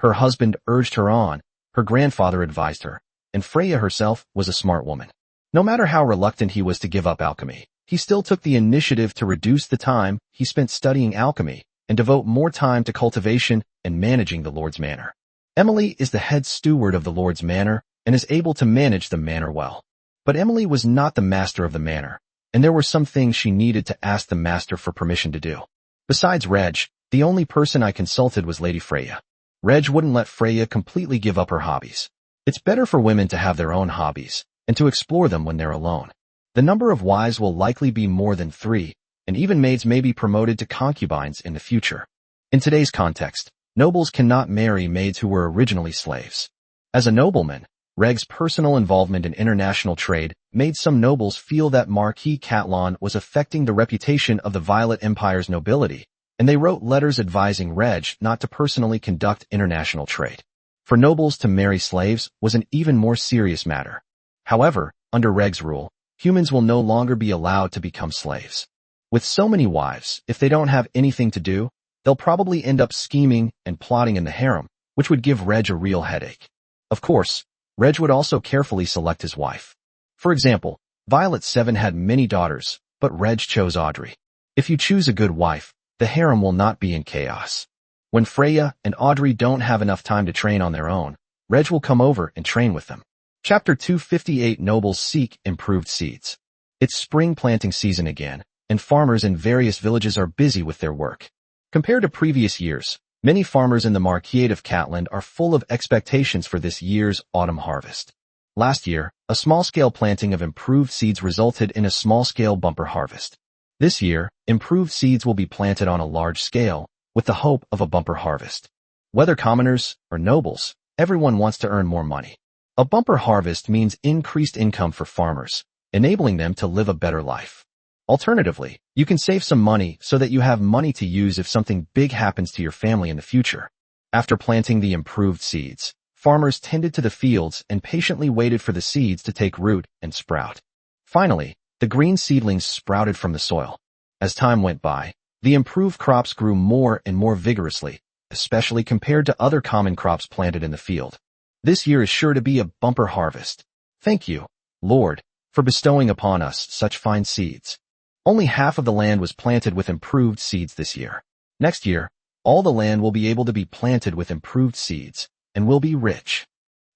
[SPEAKER 1] Her husband urged her on, her grandfather advised her, and Freya herself was a smart woman. No matter how reluctant he was to give up alchemy, he still took the initiative to reduce the time he spent studying alchemy and devote more time to cultivation and managing the Lord's Manor. Emily is the head steward of the Lord's Manor and is able to manage the manor well. But Emily was not the master of the manor, and there were some things she needed to ask the master for permission to do. Besides Reg, the only person I consulted was Lady Freya. Reg wouldn't let Freya completely give up her hobbies. It's better for women to have their own hobbies and to explore them when they're alone. The number of wives will likely be more than 3, and even maids may be promoted to concubines in the future. In today's context, nobles cannot marry maids who were originally slaves. As a nobleman, Reg's personal involvement in international trade made some nobles feel that Marquis Catlon was affecting the reputation of the Violet Empire's nobility, and they wrote letters advising Reg not to personally conduct international trade. For nobles to marry slaves was an even more serious matter. However, under Reg's rule, humans will no longer be allowed to become slaves. With so many wives, if they don't have anything to do, they'll probably end up scheming and plotting in the harem, which would give Reg a real headache. Of course, Reg would also carefully select his wife. For example, Violet 7 had many daughters, but Reg chose Audrey. If you choose a good wife, the harem will not be in chaos. When Freya and Audrey don't have enough time to train on their own, Reg will come over and train with them. Chapter 258 Nobles seek improved seeds. It's spring planting season again, and farmers in various villages are busy with their work. Compared to previous years, many farmers in the Marquis of Catland are full of expectations for this year's autumn harvest. Last year, a small-scale planting of improved seeds resulted in a small-scale bumper harvest. This year, improved seeds will be planted on a large scale, with the hope of a bumper harvest. Whether commoners or nobles, everyone wants to earn more money. A bumper harvest means increased income for farmers, enabling them to live a better life. Alternatively, you can save some money so that you have money to use if something big happens to your family in the future. After planting the improved seeds, farmers tended to the fields and patiently waited for the seeds to take root and sprout. Finally, the green seedlings sprouted from the soil. As time went by, the improved crops grew more and more vigorously, especially compared to other common crops planted in the field. This year is sure to be a bumper harvest. Thank you, Lord, for bestowing upon us such fine seeds. Only half of the land was planted with improved seeds this year. Next year, all the land will be able to be planted with improved seeds, and will be rich.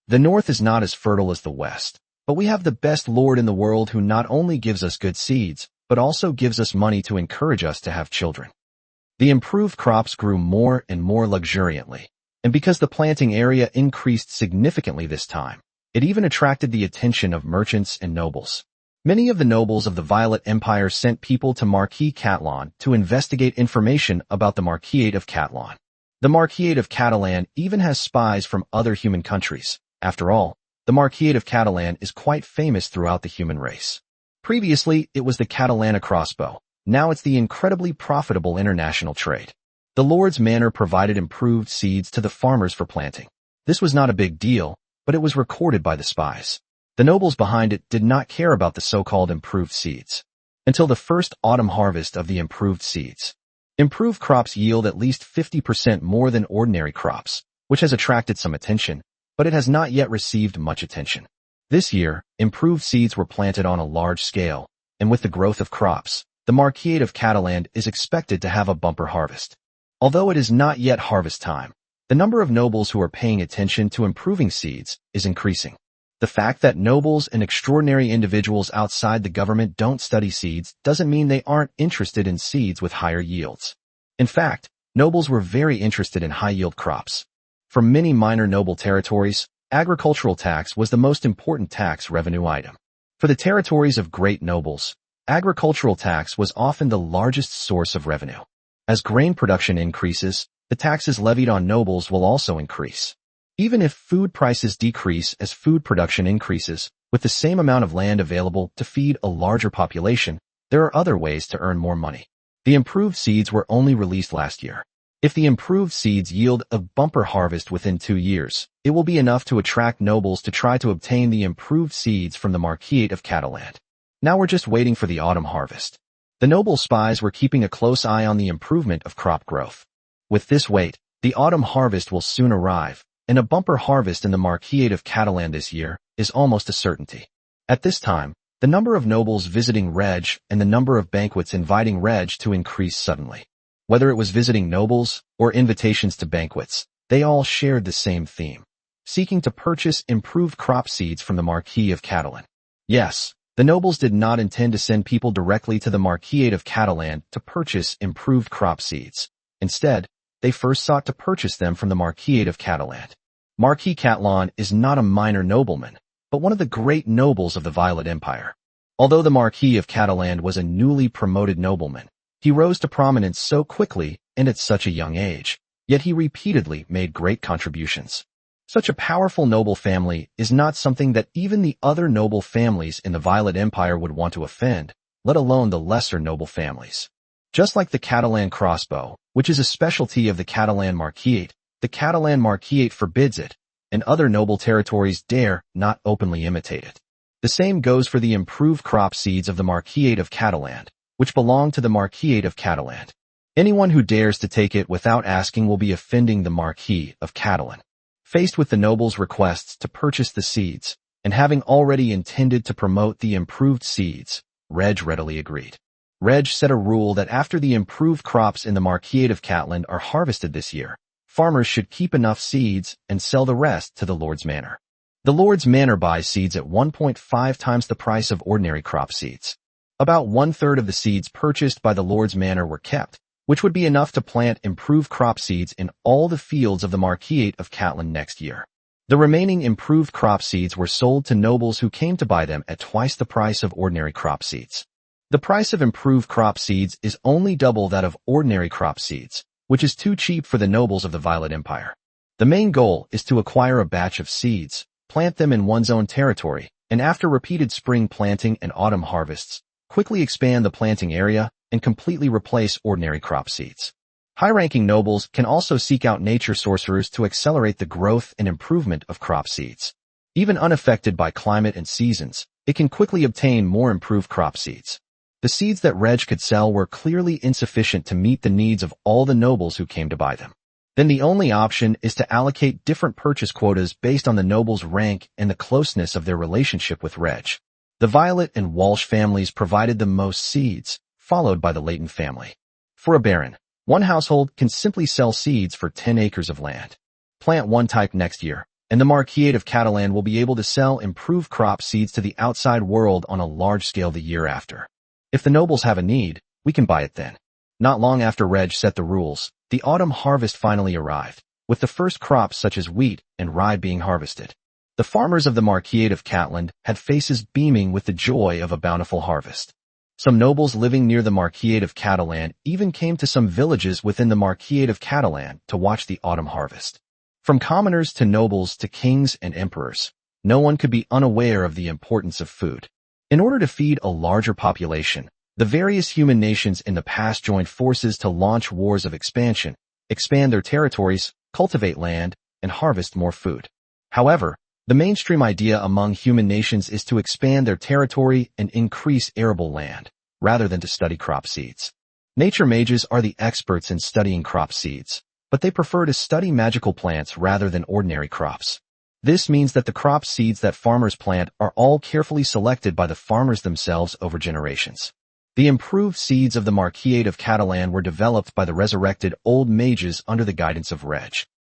[SPEAKER 1] The north is not as fertile as the west, but we have the best Lord in the world who not only gives us good seeds, but also gives us money to encourage us to have children. The improved crops grew more and more luxuriantly, and because the planting area increased significantly this time, it even attracted the attention of merchants and nobles. Many of the nobles of the Violet Empire sent people to Marquis Catlon to investigate information about the Marquis of Catlon. The Marquis of Catalan even has spies from other human countries. After all, the Marquis of Catalan is quite famous throughout the human race. Previously, it was the Catalana crossbow. Now it's the incredibly profitable international trade. The Lord's Manor provided improved seeds to the farmers for planting. This was not a big deal, but it was recorded by the spies. The nobles behind it did not care about the so-called improved seeds until the first autumn harvest of the improved seeds. Improved crops yield at least 50% more than ordinary crops, which has attracted some attention, but it has not yet received much attention. This year, improved seeds were planted on a large scale, and with the growth of crops, the Marquis of Catalan is expected to have a bumper harvest. Although it is not yet harvest time, the number of nobles who are paying attention to improving seeds is increasing. The fact that nobles and extraordinary individuals outside the government don't study seeds doesn't mean they aren't interested in seeds with higher yields. In fact, nobles were very interested in high-yield crops. For many minor noble territories, agricultural tax was the most important tax revenue item. For the territories of great nobles, agricultural tax was often the largest source of revenue. As grain production increases, the taxes levied on nobles will also increase. Even if food prices decrease as food production increases, With the same amount of land available to feed a larger population, there are other ways to earn more money. The improved seeds were only released last year. If the improved seeds yield a bumper harvest within 2 years, it will be enough to attract nobles to try to obtain the improved seeds from the Marquise of Catalan. Now we're just waiting for the autumn harvest. The noble spies were keeping a close eye on the improvement of crop growth. With this wait, the autumn harvest will soon arrive, and a bumper harvest in the Marquise of Catalan this year is almost a certainty. At this time, the number of nobles visiting Reg and the number of banquets inviting Reg to increase suddenly. Whether it was visiting nobles or invitations to banquets, they all shared the same theme, seeking to purchase improved crop seeds from the Marquise of Catalan. Yes, the nobles did not intend to send people directly to the Marquise of Catalan to purchase improved crop seeds. Instead, they first sought to purchase them from the Marquise of Catalan. Marquis Catalan is not a minor nobleman, but one of the great nobles of the Violet Empire. Although the Marquis of Catalan was a newly promoted nobleman, he rose to prominence so quickly and at such a young age, yet he repeatedly made great contributions. Such a powerful noble family is not something that even the other noble families in the Violet Empire would want to offend, let alone the lesser noble families. Just like the Catalan crossbow, which is a specialty of the Catalan Marquise, the Catalan Marquise forbids it, and other noble territories dare not openly imitate it. The same goes for the improved crop seeds of the Marquise of Catalan, which belong to the Marquise of Catalan. Anyone who dares to take it without asking will be offending the Marquis of Catalan. Faced with the nobles' requests to purchase the seeds, and having already intended to promote the improved seeds, Reg readily agreed. Reg set a rule that after the improved crops in the Marquise of Catalan are harvested this year, farmers should keep enough seeds and sell the rest to the Lord's Manor. The Lord's Manor buys seeds at 1.5 times the price of ordinary crop seeds. About 1/3 of the seeds purchased by the Lord's Manor were kept, which would be enough to plant improved crop seeds in all the fields of the Marquise of Catalan next year. The remaining improved crop seeds were sold to nobles who came to buy them at twice the price of ordinary crop seeds. The price of improved crop seeds is only double that of ordinary crop seeds, which is too cheap for the nobles of the Violet Empire. The main goal is to acquire a batch of seeds, plant them in one's own territory, and after repeated spring planting and autumn harvests, quickly expand the planting area and completely replace ordinary crop seeds. High-ranking nobles can also seek out nature sorcerers to accelerate the growth and improvement of crop seeds. Even unaffected by climate and seasons, it can quickly obtain more improved crop seeds. The seeds that Reg could sell were clearly insufficient to meet the needs of all the nobles who came to buy them. Then the only option is to allocate different purchase quotas based on the noble's rank and the closeness of their relationship with Reg. The Violet and Walsh families provided the most seeds, followed by the Leighton family. For a baron, one household can simply sell seeds for 10 acres of land. Plant one type next year, and the Marquise of Catalan will be able to sell improved crop seeds to the outside world on a large scale the year after. If the nobles have a need, we can buy it then. Not long after Reg set the rules, the autumn harvest finally arrived, with the first crops such as wheat and rye being harvested. The farmers of the Marquise of Catalan had faces beaming with the joy of a bountiful harvest. Some nobles living near the Marquise of Catalan even came to some villages within the Marquise of Catalan to watch the autumn harvest. From commoners to nobles to kings and emperors, no one could be unaware of the importance of food. In order to feed a larger population, the various human nations in the past joined forces to launch wars of expansion, expand their territories, cultivate land, and harvest more food. However, the mainstream idea among human nations is to expand their territory and increase arable land, rather than to study crop seeds. Nature mages are the experts in studying crop seeds, but they prefer to study magical plants rather than ordinary crops. This means that the crop seeds that farmers plant are all carefully selected by the farmers themselves over generations. The improved seeds of the Marquise of Catalan were developed by the resurrected old mages under the guidance of Reg.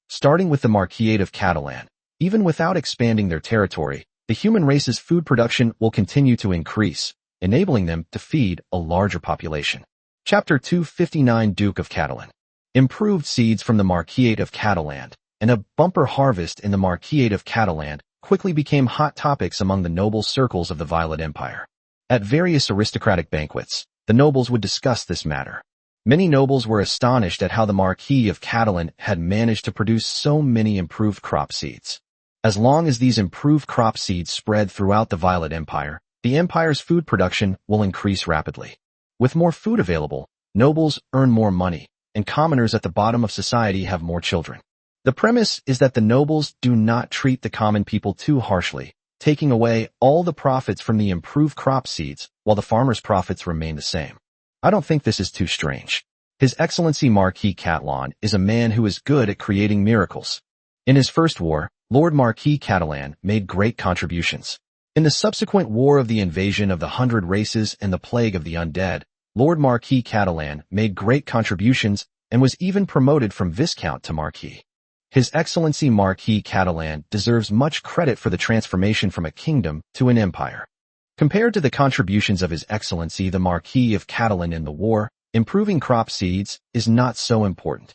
[SPEAKER 1] Starting with the Marquise of Catalan, even without expanding their territory, the human race's food production will continue to increase, enabling them to feed a larger population. Chapter 259 Duke of Catalan. Improved seeds from the Marquise of Catalan and a bumper harvest in the Marquise of Catalan quickly became hot topics among the noble circles of the Violet Empire. At various aristocratic banquets, the nobles would discuss this matter. Many nobles were astonished at how the Marquise of Catalan had managed to produce so many improved crop seeds. As long as these improved crop seeds spread throughout the Violet Empire, the empire's food production will increase rapidly. With more food available, nobles earn more money, and commoners at the bottom of society have more children. The premise is that the nobles do not treat the common people too harshly, taking away all the profits from the improved crop seeds, while the farmers' profits remain the same. I don't think this is too strange. His Excellency Marquis Catalan is a man who is good at creating miracles. In his first war, Lord Marquis Catalan made great contributions. In the subsequent War of the Invasion of the 100 Races and the Plague of the Undead, Lord Marquis Catalan made great contributions and was even promoted from Viscount to Marquis. His Excellency Marquis Catalan deserves much credit for the transformation from a kingdom to an empire. Compared to the contributions of His Excellency the Marquis of Catalan in the war, improving crop seeds is not so important.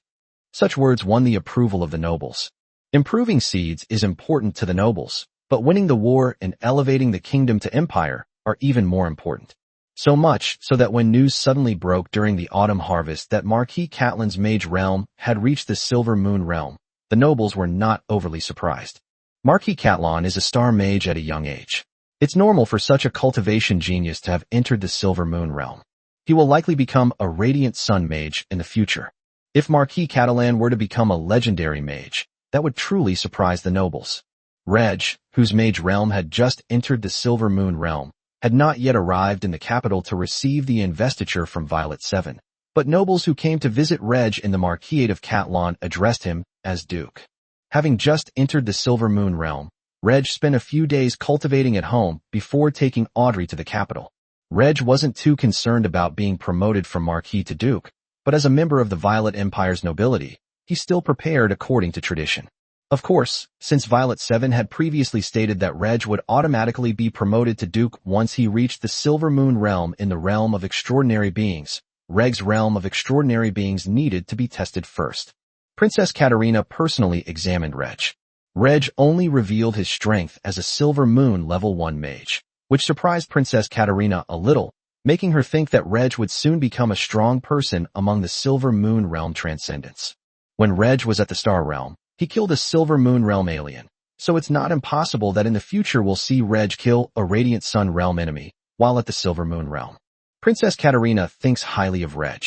[SPEAKER 1] Such words won the approval of the nobles. Improving seeds is important to the nobles, but winning the war and elevating the kingdom to empire are even more important. So much so that when news suddenly broke during the autumn harvest that Marquis Catalan's mage realm had reached the Silver Moon realm, the nobles were not overly surprised. Marquis Catalan is a star mage at a young age. It's normal for such a cultivation genius to have entered the Silver Moon realm. He will likely become a Radiant Sun mage in the future. If Marquis Catalan were to become a legendary mage, that would truly surprise the nobles. Reg, whose mage realm had just entered the Silver Moon realm, had not yet arrived in the capital to receive the investiture from Violet 7. But nobles who came to visit Reg in the Marquisate of Catalan addressed him as Duke. Having just entered the Silver Moon realm, Reg spent a few days cultivating at home before taking Audrey to the capital. Reg wasn't too concerned about being promoted from Marquis to Duke, but as a member of the Violet Empire's nobility, he still prepared according to tradition. Of course, since Violet 7 had previously stated that Reg would automatically be promoted to Duke once he reached the Silver Moon realm in the realm of extraordinary beings, Reg's realm of extraordinary beings needed to be tested first. Princess Katarina personally examined Reg. Reg only revealed his strength as a Silver Moon level 1 mage, which surprised Princess Katarina a little, making her think that Reg would soon become a strong person among the Silver Moon realm transcendents. When Reg was at the Star Realm, he killed a Silver Moon realm alien, so it's not impossible that in the future we'll see Reg kill a Radiant Sun realm enemy while at the Silver Moon realm. Princess Katarina thinks highly of Reg.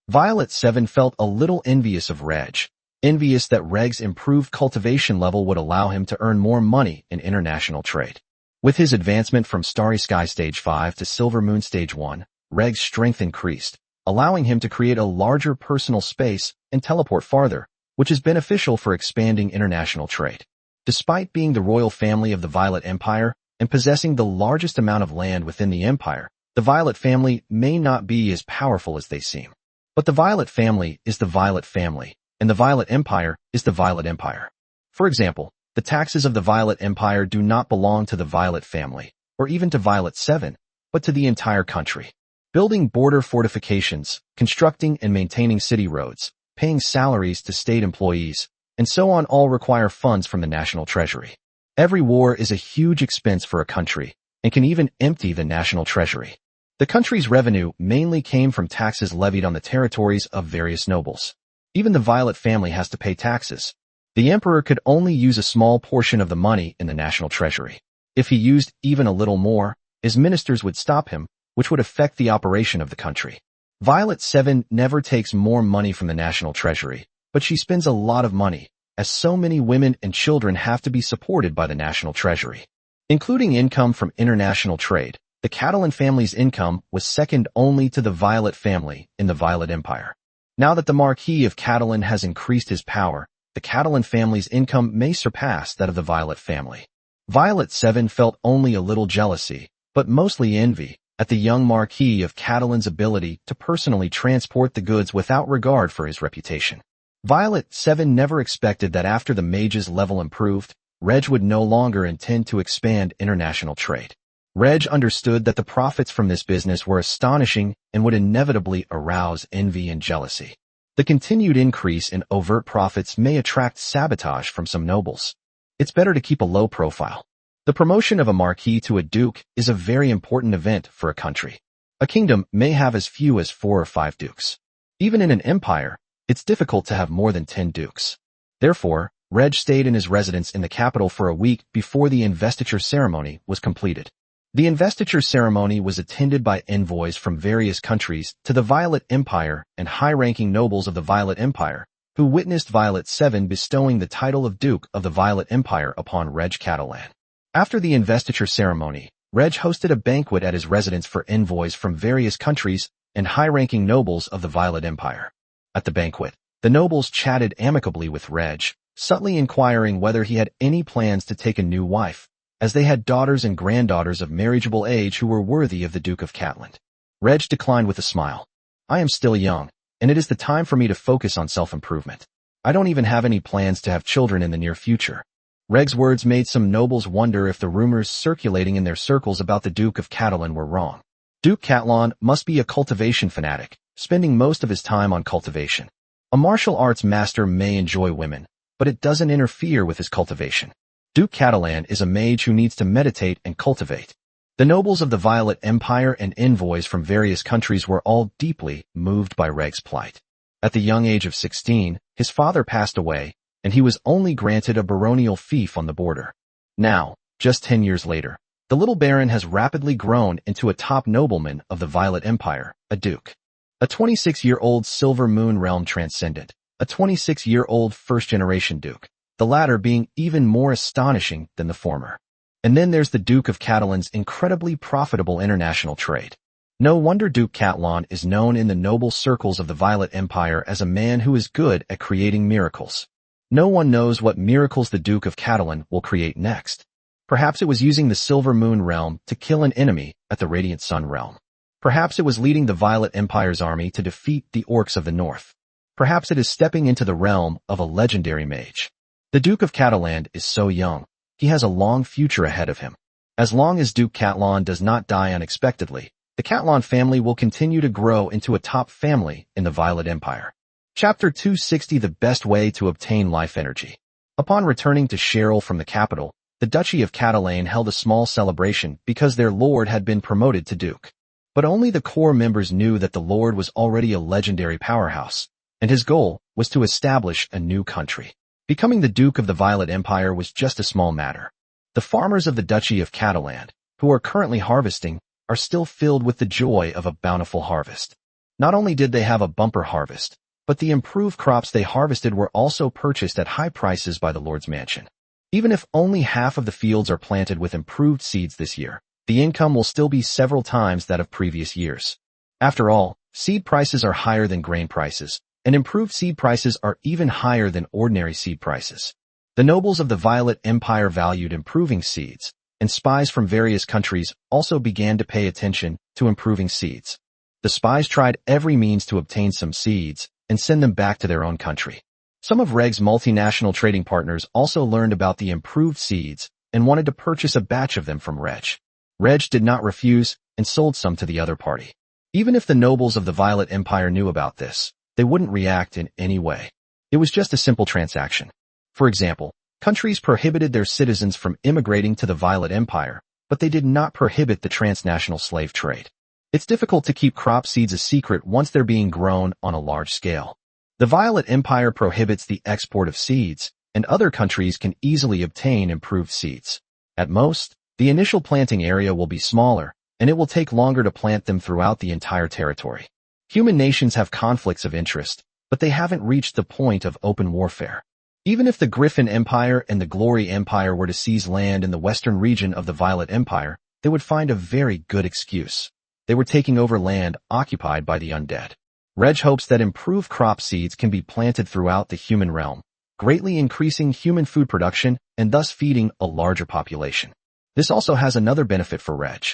[SPEAKER 1] Violet 7 felt a little envious of Reg, envious that Reg's improved cultivation level would allow him to earn more money in international trade. With his advancement from Starry Sky Stage 5 to Silver Moon Stage 1, Reg's strength increased, allowing him to create a larger personal space and teleport farther, which is beneficial for expanding international trade. Despite being the royal family of the Violet Empire and possessing the largest amount of land within the empire, the Violet family may not be as powerful as they seem. But the Violet family is the Violet family, and the Violet Empire is the Violet Empire. For example, the taxes of the Violet Empire do not belong to the Violet family, or even to Violet 7, but to the entire country. Building border fortifications, constructing and maintaining city roads, paying salaries to state employees, and so on all require funds from the national treasury. Every war is a huge expense for a country, and can even empty the national treasury. The country's revenue mainly came from taxes levied on the territories of various nobles. Even the Violet family has to pay taxes. The emperor could only use a small portion of the money in the national treasury. If he used even a little more, his ministers would stop him, which would affect the operation of the country. Violet 7 never takes more money from the national treasury, but she spends a lot of money, as so many women and children have to be supported by the national treasury. Including income from international trade, the Catalan family's income was second only to the Violet family in the Violet Empire. Now that the Marquis of Catalan has increased his power, the Catalan family's income may surpass that of the Violet family. Violet 7 felt only a little jealousy, but mostly envy, at the young Marquis of Catalan's ability to personally transport the goods without regard for his reputation. Violet 7 never expected that after the mage's level improved, Reg would no longer intend to expand international trade. Reg understood that the profits from this business were astonishing and would inevitably arouse envy and jealousy. The continued increase in overt profits may attract sabotage from some nobles. It's better to keep a low profile. The promotion of a marquis to a duke is a very important event for a country. A kingdom may have as few as 4 or 5 dukes. Even in an empire, it's difficult to have more than 10 dukes. Therefore, Reg stayed in his residence in the capital for a week before the investiture ceremony was completed. The investiture ceremony was attended by envoys from various countries to the Violet Empire and high-ranking nobles of the Violet Empire, who witnessed Violet 7 bestowing the title of Duke of the Violet Empire upon Reg Catalan. After the investiture ceremony, Reg hosted a banquet at his residence for envoys from various countries and high-ranking nobles of the Violet Empire. At the banquet, the nobles chatted amicably with Reg, subtly inquiring whether he had any plans to take a new wife, as they had daughters and granddaughters of marriageable age who were worthy of the Duke of Catalan. Reg declined with a smile. I am still young, and it is the time for me to focus on self-improvement. I don't even have any plans to have children in the near future. Reg's words made some nobles wonder if the rumors circulating in their circles about the Duke of Catalan were wrong. Duke Catalan must be a cultivation fanatic, spending most of his time on cultivation. A martial arts master may enjoy women, but it doesn't interfere with his cultivation. Duke Catalan is a mage who needs to meditate and cultivate. The nobles of the Violet Empire and envoys from various countries were all deeply moved by Reg's plight. At the young age of 16, his father passed away, and he was only granted a baronial fief on the border. Now, just 10 years later, the little baron has rapidly grown into a top nobleman of the Violet Empire, a duke. A 26-year-old Silver Moon Realm Transcendent, a 26-year-old first-generation duke, the latter being even more astonishing than the former. And then there's the Duke of Catalan's incredibly profitable international trade. No wonder Duke Catalan is known in the noble circles of the Violet Empire as a man who is good at creating miracles. No one knows what miracles the Duke of Catalan will create next. Perhaps it was using the Silver Moon Realm to kill an enemy at the Radiant Sun Realm. Perhaps it was leading the Violet Empire's army to defeat the Orcs of the North. Perhaps it is stepping into the realm of a legendary mage. The Duke of Catalan is so young. He has a long future ahead of him. As long as Duke Catalan does not die unexpectedly, the Catalan family will continue to grow into a top family in the Violet Empire. Chapter 260: The Best Way to Obtain Life Energy. Upon returning to Cheryl from the capital, the Duchy of Catalan held a small celebration because their lord had been promoted to duke. But only the core members knew that the lord was already a legendary powerhouse, and his goal was to establish a new country. Becoming the Duke of the Violet Empire was just a small matter. The farmers of the Duchy of Catalan, who are currently harvesting, are still filled with the joy of a bountiful harvest. Not only did they have a bumper harvest, but the improved crops they harvested were also purchased at high prices by the Lord's mansion. Even if only half of the fields are planted with improved seeds this year, the income will still be several times that of previous years. After all, seed prices are higher than grain prices, and improved seed prices are even higher than ordinary seed prices. The nobles of the Violet Empire valued improving seeds, and spies from various countries also began to pay attention to improving seeds. The spies tried every means to obtain some seeds and send them back to their own country. Some of Reg's multinational trading partners also learned about the improved seeds and wanted to purchase a batch of them from Reg. Reg did not refuse and sold some to the other party. Even if the nobles of the Violet Empire knew about this, they wouldn't react in any way. It was just a simple transaction. For example, countries prohibited their citizens from immigrating to the Violet Empire, but they did not prohibit the transnational slave trade. It's difficult to keep crop seeds a secret once they're being grown on a large scale. The Violet Empire prohibits the export of seeds, and other countries can easily obtain improved seeds. At most, the initial planting area will be smaller, and it will take longer to plant them throughout the entire territory. Human nations have conflicts of interest, but they haven't reached the point of open warfare. Even if the Griffin Empire and the Glory Empire were to seize land in the western region of the Violet Empire, they would find a very good excuse. They were taking over land occupied by the undead. Reg hopes that improved crop seeds can be planted throughout the human realm, greatly increasing human food production and thus feeding a larger population. This also has another benefit for Reg.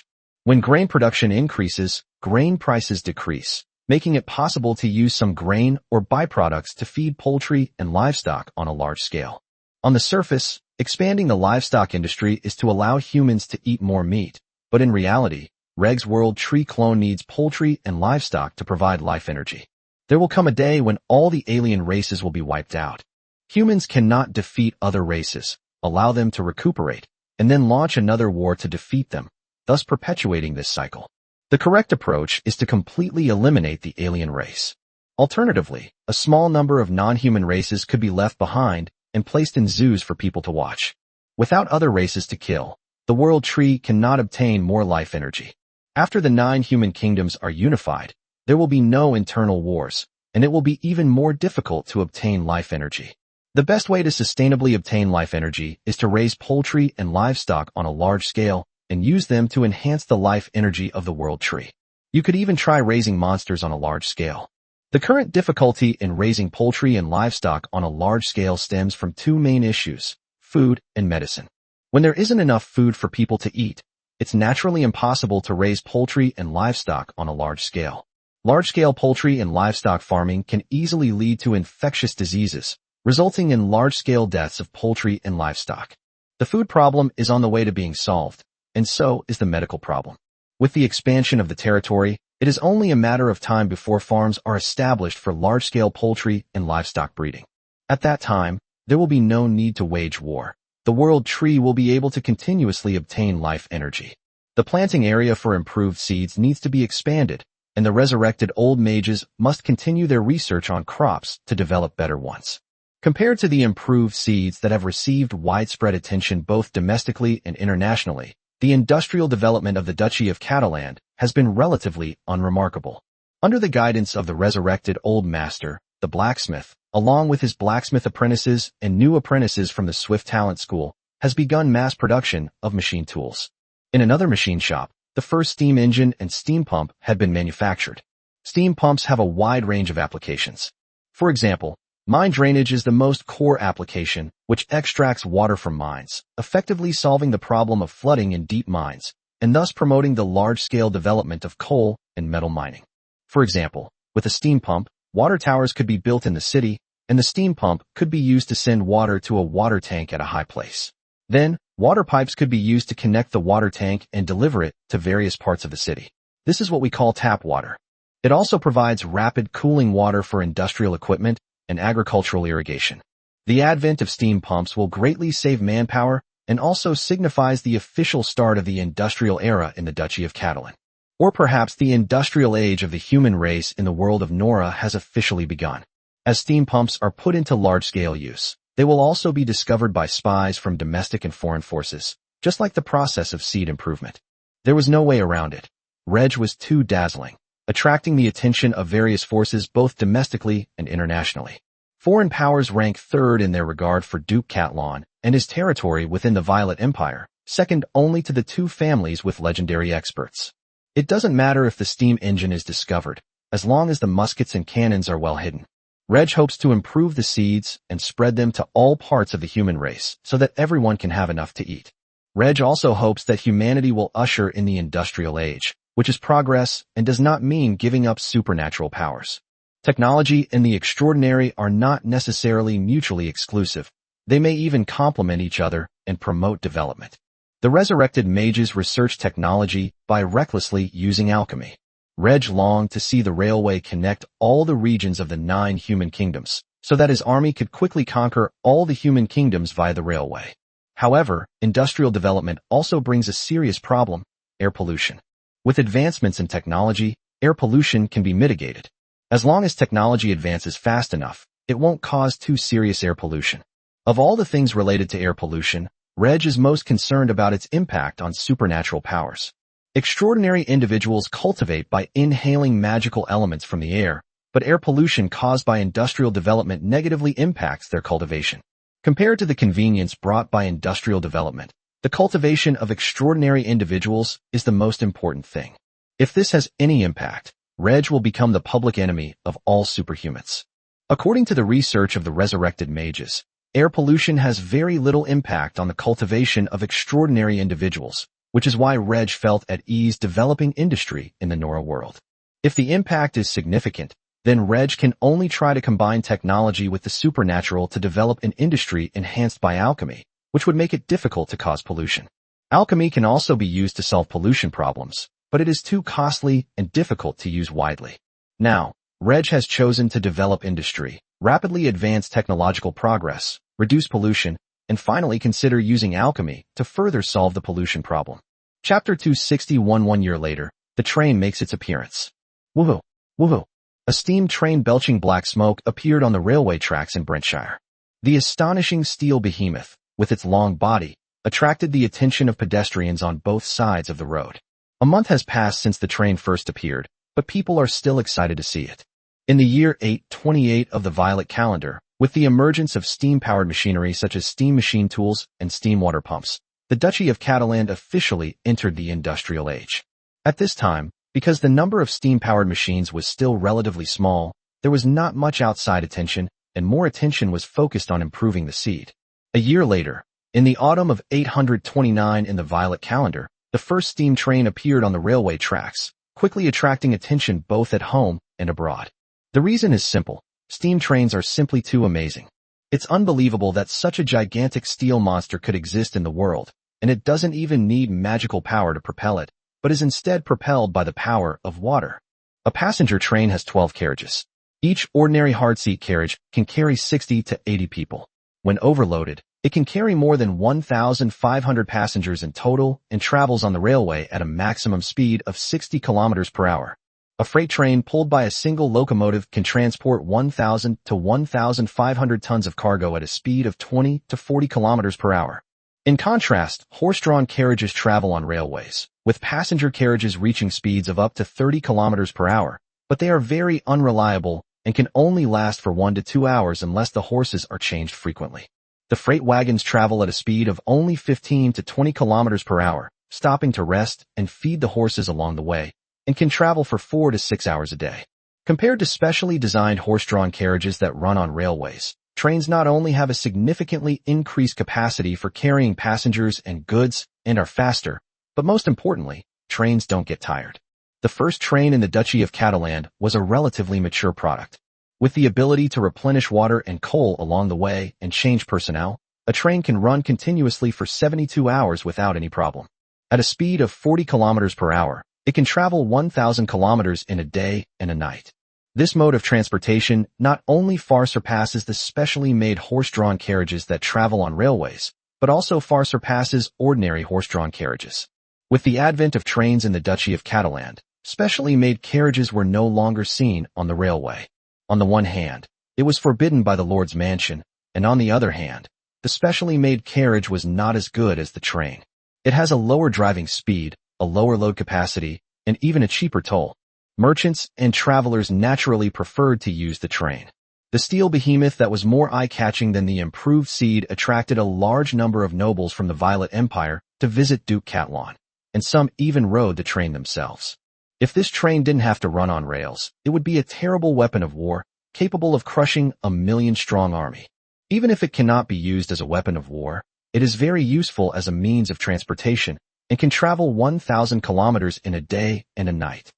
[SPEAKER 1] When grain production increases, grain prices decrease, making it possible to use some grain or byproducts to feed poultry and livestock on a large scale. On the surface, expanding the livestock industry is to allow humans to eat more meat, but in reality, Reg's world tree clone needs poultry and livestock to provide life energy. There will come a day when all the alien races will be wiped out. Humans cannot defeat other races, allow them to recuperate, and then launch another war to defeat them, thus perpetuating this cycle. The correct approach is to completely eliminate the alien race. Alternatively, a small number of non-human races could be left behind and placed in zoos for people to watch. Without other races to kill, the world tree cannot obtain more life energy. After the 9 human kingdoms are unified, there will be no internal wars, and it will be even more difficult to obtain life energy. The best way to sustainably obtain life energy is to raise poultry and livestock on a large scale and use them to enhance the life energy of the world tree. You could even try raising monsters on a large scale. The current difficulty in raising poultry and livestock on a large scale stems from 2 main issues: food and medicine. When there isn't enough food for people to eat, it's naturally impossible to raise poultry and livestock on a large scale. Large-scale poultry and livestock farming can easily lead to infectious diseases, resulting in large-scale deaths of poultry and livestock. The food problem is on the way to being solved, and so is the medical problem. With the expansion of the territory, it is only a matter of time before farms are established for large-scale poultry and livestock breeding. At that time, there will be no need to wage war. The world tree will be able to continuously obtain life energy. The planting area for improved seeds needs to be expanded, and the resurrected old mages must continue their research on crops to develop better ones. Compared to the improved seeds that have received widespread attention both domestically and internationally, the industrial development of the Duchy of Catalan has been relatively unremarkable. Under the guidance of the resurrected old master, the blacksmith, along with his blacksmith apprentices and new apprentices from the Swift Talent School, has begun mass production of machine tools. In another machine shop, the first steam engine and steam pump had been manufactured. Steam pumps have a wide range of applications. For example, mine drainage is the most core application, which extracts water from mines, effectively solving the problem of flooding in deep mines, and thus promoting the large-scale development of coal and metal mining. For example, with a steam pump, water towers could be built in the city, and the steam pump could be used to send water to a water tank at a high place. Then, water pipes could be used to connect the water tank and deliver it to various parts of the city. This is what we call tap water. It also provides rapid cooling water for industrial equipment and agricultural irrigation. The advent of steam pumps will greatly save manpower and also signifies the official start of the industrial era in the Duchy of Catalan. Or perhaps the industrial age of the human race in the world of Nora has officially begun. As steam pumps are put into large-scale use, they will also be discovered by spies from domestic and foreign forces, just like the process of seed improvement. There was no way around it. Reg was too dazzling, attracting the attention of various forces both domestically and internationally. Foreign powers rank third in their regard for Duke Catalan and his territory within the Violet Empire, second only to the 2 families with legendary experts. It doesn't matter if the steam engine is discovered, as long as the muskets and cannons are well hidden. Reg hopes to improve the seeds and spread them to all parts of the human race so that everyone can have enough to eat. Reg also hopes that humanity will usher in the industrial age, which is progress and does not mean giving up supernatural powers. Technology and the extraordinary are not necessarily mutually exclusive. They may even complement each other and promote development. The resurrected mages research technology by recklessly using alchemy. Reg longed to see the railway connect all the regions of the 9 human kingdoms, so that his army could quickly conquer all the human kingdoms via the railway. However, industrial development also brings a serious problem: air pollution. With advancements in technology, air pollution can be mitigated. As long as technology advances fast enough, it won't cause too serious air pollution. Of all the things related to air pollution, Reg is most concerned about its impact on supernatural powers. Extraordinary individuals cultivate by inhaling magical elements from the air, but air pollution caused by industrial development negatively impacts their cultivation. Compared to the convenience brought by industrial development, the cultivation of extraordinary individuals is the most important thing. If this has any impact, Reg will become the public enemy of all superhumans. According to the research of the resurrected mages, air pollution has very little impact on the cultivation of extraordinary individuals, which is why Reg felt at ease developing industry in the Nora world. If the impact is significant, then Reg can only try to combine technology with the supernatural to develop an industry enhanced by alchemy, which would make it difficult to cause pollution. Alchemy can also be used to solve pollution problems, but it is too costly and difficult to use widely. Now, Reg has chosen to develop industry, rapidly advance technological progress, reduce pollution, and finally consider using alchemy to further solve the pollution problem. Chapter 261. 1 year later, the train makes its appearance. Woohoo! Woohoo! A steam train belching black smoke appeared on the railway tracks in Brentshire. The astonishing steel behemoth, with its long body, attracted the attention of pedestrians on both sides of the road. A month has passed since the train first appeared, but people are still excited to see it. In the year 828 of the Violet calendar, with the emergence of steam-powered machinery such as steam machine tools and steam water pumps, the Duchy of Catalan officially entered the industrial age. At this time, because the number of steam-powered machines was still relatively small, there was not much outside attention, and more attention was focused on improving the seed. A year later, in the autumn of 829 in the Violet calendar, the first steam train appeared on the railway tracks, quickly attracting attention both at home and abroad. The reason is simple. Steam trains are simply too amazing. It's unbelievable that such a gigantic steel monster could exist in the world, and it doesn't even need magical power to propel it, but is instead propelled by the power of water. A passenger train has 12 carriages. Each ordinary hard-seat carriage can carry 60 to 80 people. When overloaded, it can carry more than 1,500 passengers in total and travels on the railway at a maximum speed of 60 kilometers per hour. A freight train pulled by a single locomotive can transport 1,000 to 1,500 tons of cargo at a speed of 20 to 40 kilometers per hour. In contrast, horse-drawn carriages travel on railways, with passenger carriages reaching speeds of up to 30 kilometers per hour, but they are very unreliable and can only last for 1 to 2 hours unless the horses are changed frequently. The freight wagons travel at a speed of only 15 to 20 kilometers per hour, stopping to rest and feed the horses along the way, and can travel for 4 to 6 hours a day. Compared to specially designed horse-drawn carriages that run on railways, trains not only have a significantly increased capacity for carrying passengers and goods and are faster, but most importantly, trains don't get tired. The first train in the Duchy of Catalan was a relatively mature product. With the ability to replenish water and coal along the way and change personnel, a train can run continuously for 72 hours without any problem. At a speed of 40 kilometers per hour, it can travel 1,000 kilometers in a day and a night. This mode of transportation not only far surpasses the specially made horse-drawn carriages that travel on railways, but also far surpasses ordinary horse-drawn carriages. With the advent of trains in the Duchy of Catalan, specially made carriages were no longer seen on the railway. On the one hand, it was forbidden by the Lord's mansion, and on the other hand, the specially made carriage was not as good as the train. It has a lower driving speed, a lower load capacity, and even a cheaper toll. Merchants and travelers naturally preferred to use the train. The steel behemoth that was more eye-catching than the improved seed attracted a large number of nobles from the Violet Empire to visit Duke Catalan, and some even rode the train themselves. If this train didn't have to run on rails, it would be a terrible weapon of war, capable of crushing a million-strong army. Even if it cannot be used as a weapon of war, it is very useful as a means of transportation and can travel 1,000 kilometers in a day and a night.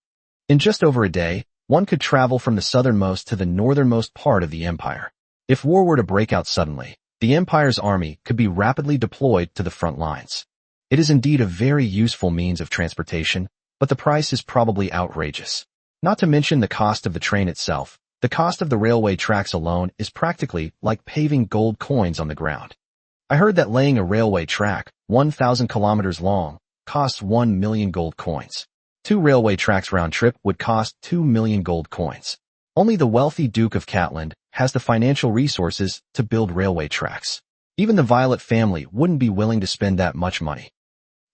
[SPEAKER 1] In just over a day, one could travel from the southernmost to the northernmost part of the empire. If war were to break out suddenly, the empire's army could be rapidly deployed to the front lines. It is indeed a very useful means of transportation, but the price is probably outrageous. Not to mention the cost of the train itself, the cost of the railway tracks alone is practically like paving gold coins on the ground. I heard that laying a railway track, 1,000 kilometers long, costs 1 million gold coins. 2 railway tracks round trip would cost 2 million gold coins. Only the wealthy Duke of Catalan has the financial resources to build railway tracks. Even the Violet family wouldn't be willing to spend that much money.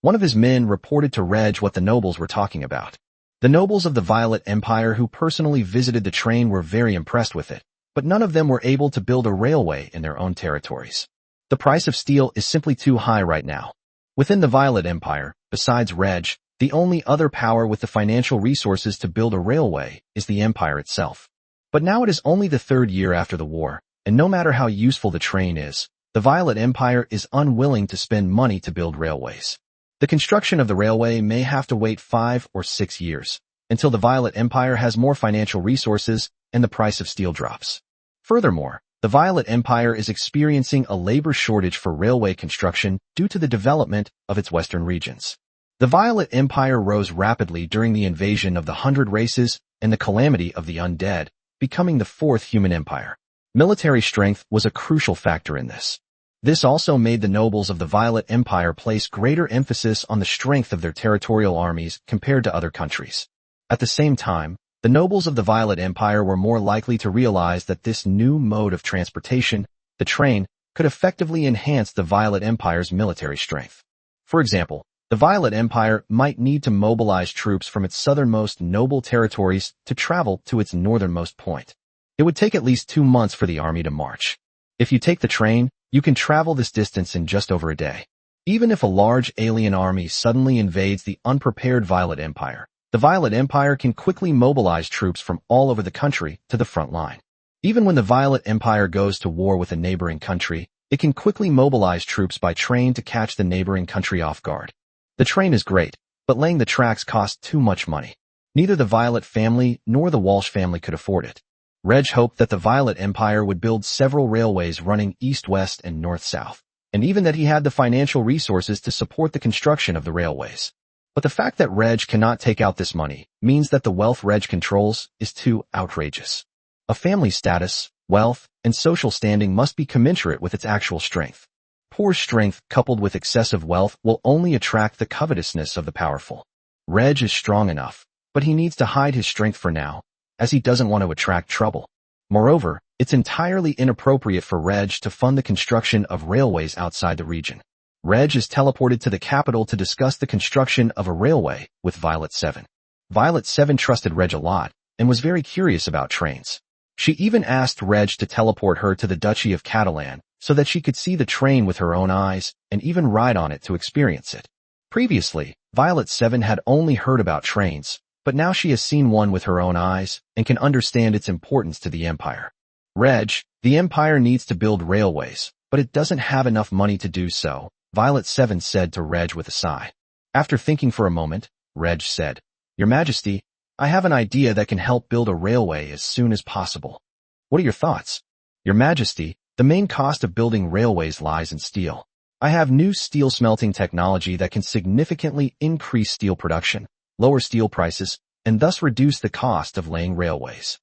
[SPEAKER 1] One of his men reported to Reg what the nobles were talking about. The nobles of the Violet Empire who personally visited the train were very impressed with it, but none of them were able to build a railway in their own territories. The price of steel is simply too high right now. Within the Violet Empire, besides Reg, the only other power with the financial resources to build a railway is the empire itself. But now it is only the 3rd year after the war, and no matter how useful the train is, the Violet Empire is unwilling to spend money to build railways. The construction of the railway may have to wait 5 or 6 years, until the Violet Empire has more financial resources and the price of steel drops. Furthermore, the Violet Empire is experiencing a labor shortage for railway construction due to the development of its western regions. The Violet Empire rose rapidly during the invasion of the 100 Races and the calamity of the undead, becoming the 4th human empire. Military strength was a crucial factor in this. This also made the nobles of the Violet Empire place greater emphasis on the strength of their territorial armies compared to other countries. At the same time, the nobles of the Violet Empire were more likely to realize that this new mode of transportation The train could effectively enhance the Violet Empire's military strength. For example, the Violet Empire might need to mobilize troops from its southernmost noble territories to travel to its northernmost point. It would take at least 2 months for the army to march. If you take the train, you can travel this distance in just over a day. Even if a large alien army suddenly invades the unprepared Violet Empire, the Violet Empire can quickly mobilize troops from all over the country to the front line. Even when the Violet Empire goes to war with a neighboring country, it can quickly mobilize troops by train to catch the neighboring country off guard. The train is great, but laying the tracks costs too much money. Neither the Violet family nor the Walsh family could afford it. Reg hoped that the Violet Empire would build several railways running east-west and north-south, and even that he had the financial resources to support the construction of the railways. But the fact that Reg cannot take out this money means that the wealth Reg controls is too outrageous. A family's status, wealth, and social standing must be commensurate with its actual strength. Poor strength coupled with excessive wealth will only attract the covetousness of the powerful. Reg is strong enough, but he needs to hide his strength for now, as he doesn't want to attract trouble. Moreover, it's entirely inappropriate for Reg to fund the construction of railways outside the region. Reg is teleported to the capital to discuss the construction of a railway with Violet 7. Violet 7 trusted Reg a lot and was very curious about trains. She even asked Reg to teleport her to the Duchy of Catalan so that she could see the train with her own eyes and even ride on it to experience it. Previously, Violet 7 had only heard about trains, but now she has seen one with her own eyes and can understand its importance to the Empire. Reg, the Empire needs to build railways, but it doesn't have enough money to do so, Violet 7 said to Reg with a sigh. After thinking for a moment, Reg said, "Your Majesty, I have an idea that can help build a railway as soon as possible." "What are your thoughts?" "Your Majesty, the main cost of building railways lies in steel. I have new steel smelting technology that can significantly increase steel production, lower steel prices, and thus reduce the cost of laying railways.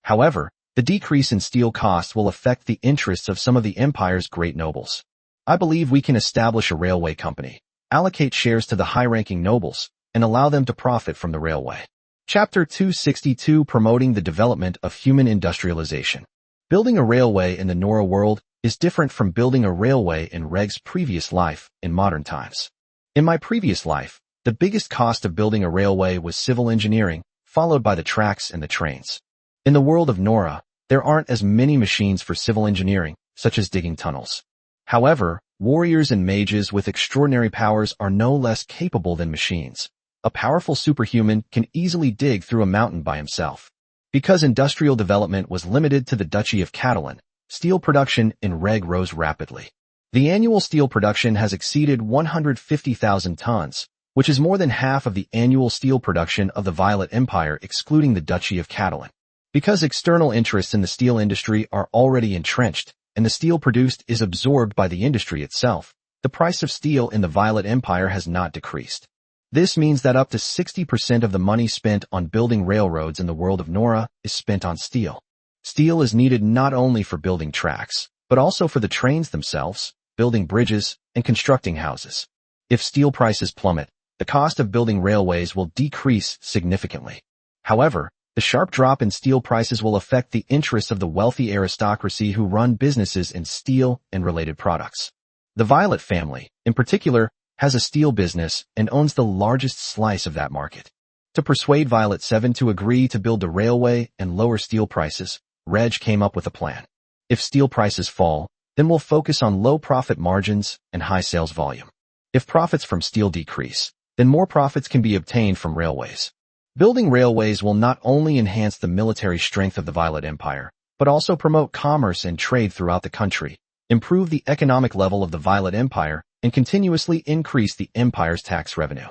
[SPEAKER 1] However, the decrease in steel costs will affect the interests of some of the Empire's great nobles. I believe we can establish a railway company, allocate shares to the high-ranking nobles, and allow them to profit from the railway." Chapter 262 Promoting the Development of Human Industrialization. Building a railway in the Nora world is different from building a railway in Reg's previous life in modern times. In my previous life, the biggest cost of building a railway was civil engineering, followed by the tracks and the trains. In the world of Nora, there aren't as many machines for civil engineering, such as digging tunnels. However, warriors and mages with extraordinary powers are no less capable than machines. A powerful superhuman can easily dig through a mountain by himself. Because industrial development was limited to the Duchy of Catalan, steel production in Reg rose rapidly. The annual steel production has exceeded 150,000 tons, which is more than half of the annual steel production of the Violet Empire excluding the Duchy of Catalan. Because external interests in the steel industry are already entrenched, and the steel produced is absorbed by the industry itself, the price of steel in the Violet Empire has not decreased. This means that up to 60% of the money spent on building railroads in the world of Nora is spent on steel. Steel is needed not only for building tracks, but also for the trains themselves, building bridges, and constructing houses. If steel prices plummet, the cost of building railways will decrease significantly. However, the sharp drop in steel prices will affect the interests of the wealthy aristocracy who run businesses in steel and related products. The Violet family, in particular, has a steel business and owns the largest slice of that market. To persuade Violet 7 to agree to build a railway and lower steel prices, Reg came up with a plan. If steel prices fall, then we'll focus on low profit margins and high sales volume. If profits from steel decrease, then more profits can be obtained from railways. Building railways will not only enhance the military strength of the Violet Empire, but also promote commerce and trade throughout the country, improve the economic level of the Violet Empire, and continuously increase the Empire's tax revenue.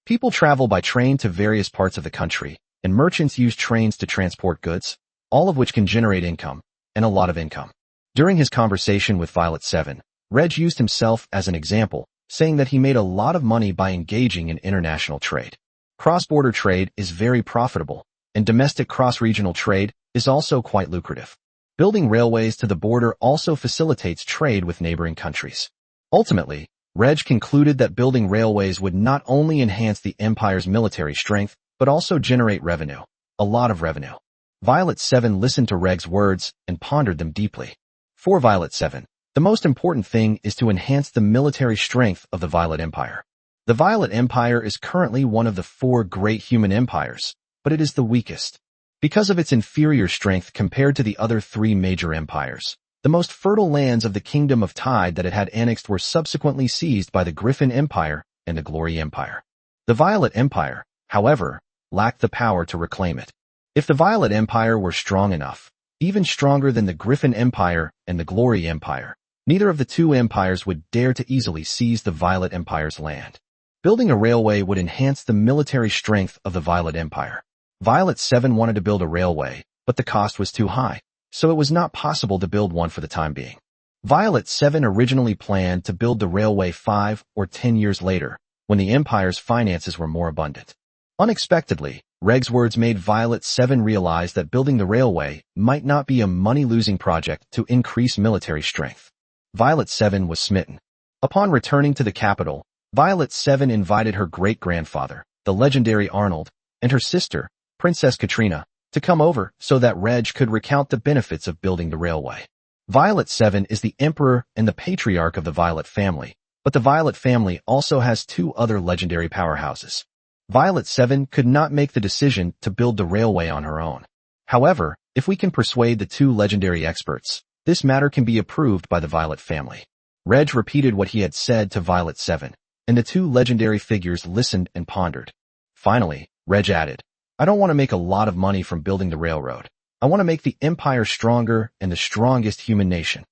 [SPEAKER 1] People travel by train to various parts of the country, and merchants use trains to transport goods, all of which can generate income, and a lot of income. During his conversation with Violet 7, Reg used himself as an example, saying that he made a lot of money by engaging in international trade. Cross-border trade is very profitable, and domestic cross-regional trade is also quite lucrative. Building railways to the border also facilitates trade with neighboring countries. Ultimately, Reg concluded that building railways would not only enhance the Empire's military strength, but also generate revenue, a lot of revenue. Violet 7 listened to Reg's words and pondered them deeply. For Violet 7, the most important thing is to enhance the military strength of the Violet Empire. The Violet Empire is currently one of the 4 great human empires, but it is the weakest. Because of its inferior strength compared to the other 3 major empires, the most fertile lands of the Kingdom of Tide that it had annexed were subsequently seized by the Griffin Empire and the Glory Empire. The Violet Empire, however, lacked the power to reclaim it. If the Violet Empire were strong enough, even stronger than the Griffin Empire and the Glory Empire, neither of the 2 empires would dare to easily seize the Violet Empire's land. Building a railway would enhance the military strength of the Violet Empire. Violet 7 wanted to build a railway, but the cost was too high, so it was not possible to build one for the time being. Violet 7 originally planned to build the railway 5 or 10 years later, when the Empire's finances were more abundant. Unexpectedly, Reg's words made Violet 7 realize that building the railway might not be a money-losing project to increase military strength. Violet 7 was smitten. Upon returning to the capital, Violet 7 invited her great-grandfather, the legendary Arnold, and her sister, Princess Katrina, to come over so that Reg could recount the benefits of building the railway. Violet 7 is the emperor and the patriarch of the Violet family, but the Violet family also has 2 other legendary powerhouses. Violet 7 could not make the decision to build the railway on her own. However, if we can persuade the 2 legendary experts, this matter can be approved by the Violet family. Reg repeated what he had said to Violet 7, and the 2 legendary figures listened and pondered. Finally, Reg added, "I don't want to make a lot of money from building the railroad. I want to make the Empire stronger and the strongest human nation."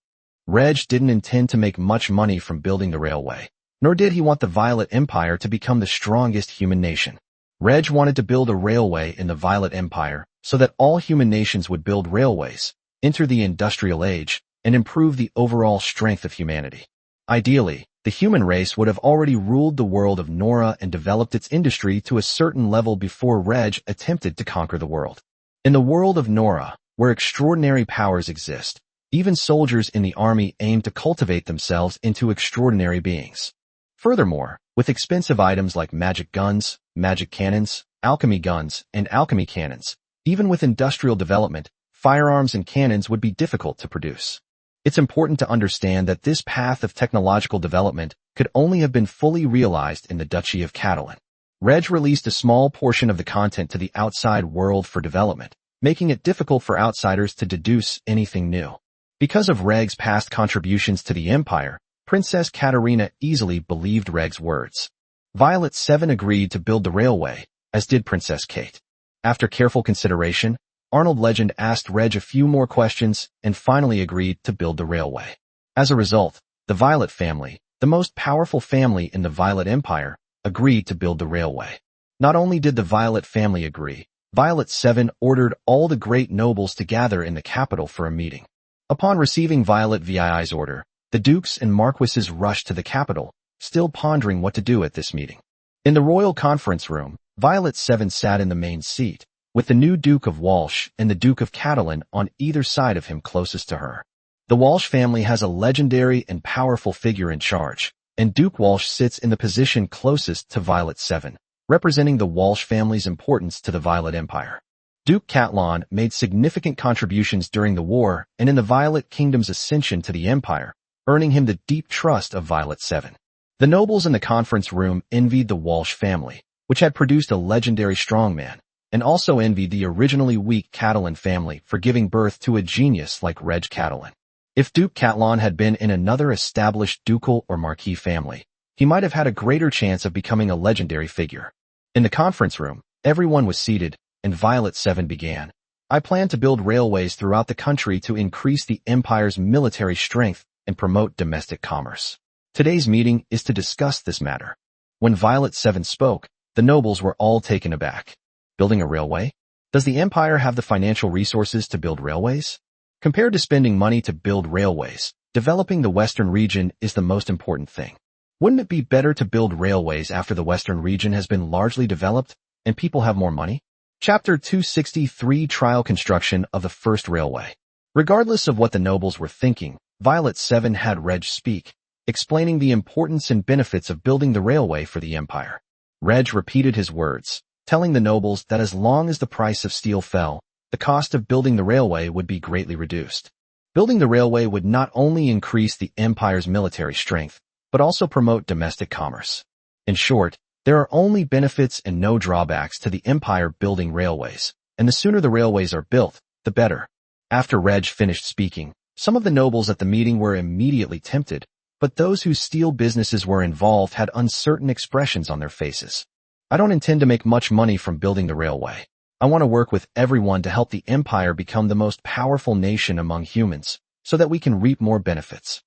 [SPEAKER 1] Reg didn't intend to make much money from building the railway, nor did he want the Violet Empire to become the strongest human nation. Reg wanted to build a railway in the Violet Empire so that all human nations would build railways, enter the industrial age, and improve the overall strength of humanity. Ideally, the human race would have already ruled the world of Nora and developed its industry to a certain level before Reg attempted to conquer the world. In the world of Nora, where extraordinary powers exist, even soldiers in the army aim to cultivate themselves into extraordinary beings. Furthermore, with expensive items like magic guns, magic cannons, alchemy guns, and alchemy cannons, even with industrial development, firearms and cannons would be difficult to produce. It's important to understand that this path of technological development could only have been fully realized in the Duchy of Catalan. Reg released a small portion of the content to the outside world for development, making it difficult for outsiders to deduce anything new. Because of Reg's past contributions to the Empire, Princess Katarina easily believed Reg's words. Violet 7 agreed to build the railway, as did Princess Kate. After careful consideration, Arnold Legend asked Reg a few more questions and finally agreed to build the railway. As a result, the Violet family, the most powerful family in the Violet Empire, agreed to build the railway. Not only did the Violet family agree, Violet 7 ordered all the great nobles to gather in the capital for a meeting. Upon receiving Violet VII's order, the dukes and marquises rushed to the capital, still pondering what to do at this meeting. In the royal conference room, Violet 7 sat in the main seat, with the new Duke of Walsh and the Duke of Catalan on either side of him closest to her. The Walsh family has a legendary and powerful figure in charge, and Duke Walsh sits in the position closest to Violet 7, representing the Walsh family's importance to the Violet Empire. Duke Catalan made significant contributions during the war and in the Violet Kingdom's ascension to the Empire, earning him the deep trust of Violet 7. The nobles in the conference room envied the Walsh family, which had produced a legendary strongman, and also envied the originally weak Catalan family for giving birth to a genius like Reg Catalan. If Duke Catalan had been in another established ducal or marquis family, he might have had a greater chance of becoming a legendary figure. In the conference room, everyone was seated, and Violet 7 began. "I plan to build railways throughout the country to increase the Empire's military strength and promote domestic commerce. Today's meeting is to discuss this matter." When Violet 7 spoke, the nobles were all taken aback. Building a railway? Does the Empire have the financial resources to build railways? Compared to spending money to build railways, developing the Western region is the most important thing. Wouldn't it be better to build railways after the Western region has been largely developed and people have more money? Chapter 263 Trial Construction of the First Railway. Regardless of what the nobles were thinking, Violet 7 had Reg speak, explaining the importance and benefits of building the railway for the Empire. Reg repeated his words, telling the nobles that as long as the price of steel fell, the cost of building the railway would be greatly reduced. Building the railway would not only increase the empire's military strength, but also promote domestic commerce. In short, there are only benefits and no drawbacks to the empire building railways, and the sooner the railways are built, the better. After Reg finished speaking, some of the nobles at the meeting were immediately tempted, but those whose steel businesses were involved had uncertain expressions on their faces. I don't intend to make much money from building the railway. I want to work with everyone to help the empire become the most powerful nation among humans, so that we can reap more benefits.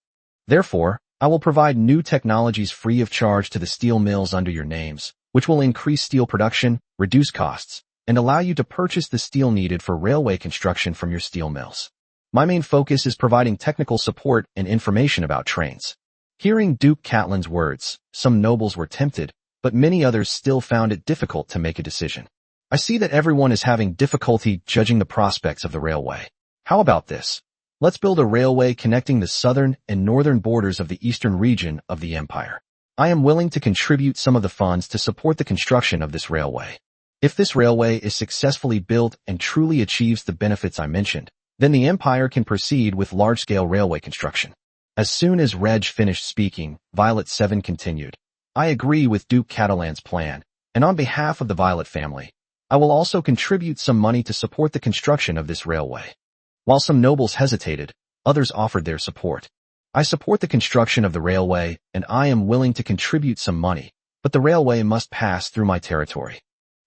[SPEAKER 1] Therefore, I will provide new technologies free of charge to the steel mills under your names, which will increase steel production, reduce costs, and allow you to purchase the steel needed for railway construction from your steel mills. My main focus is providing technical support and information about trains. Hearing Duke Catelyn's words, some nobles were tempted, but many others still found it difficult to make a decision. I see that everyone is having difficulty judging the prospects of the railway. How about this? Let's build a railway connecting the southern and northern borders of the eastern region of the empire. I am willing to contribute some of the funds to support the construction of this railway. If this railway is successfully built and truly achieves the benefits I mentioned, then the empire can proceed with large-scale railway construction. As soon as Reg finished speaking, Violet 7 continued. I agree with Duke Catalan's plan, and on behalf of the Violet family, I will also contribute some money to support the construction of this railway. While some nobles hesitated, others offered their support. I support the construction of the railway, and I am willing to contribute some money, but the railway must pass through my territory.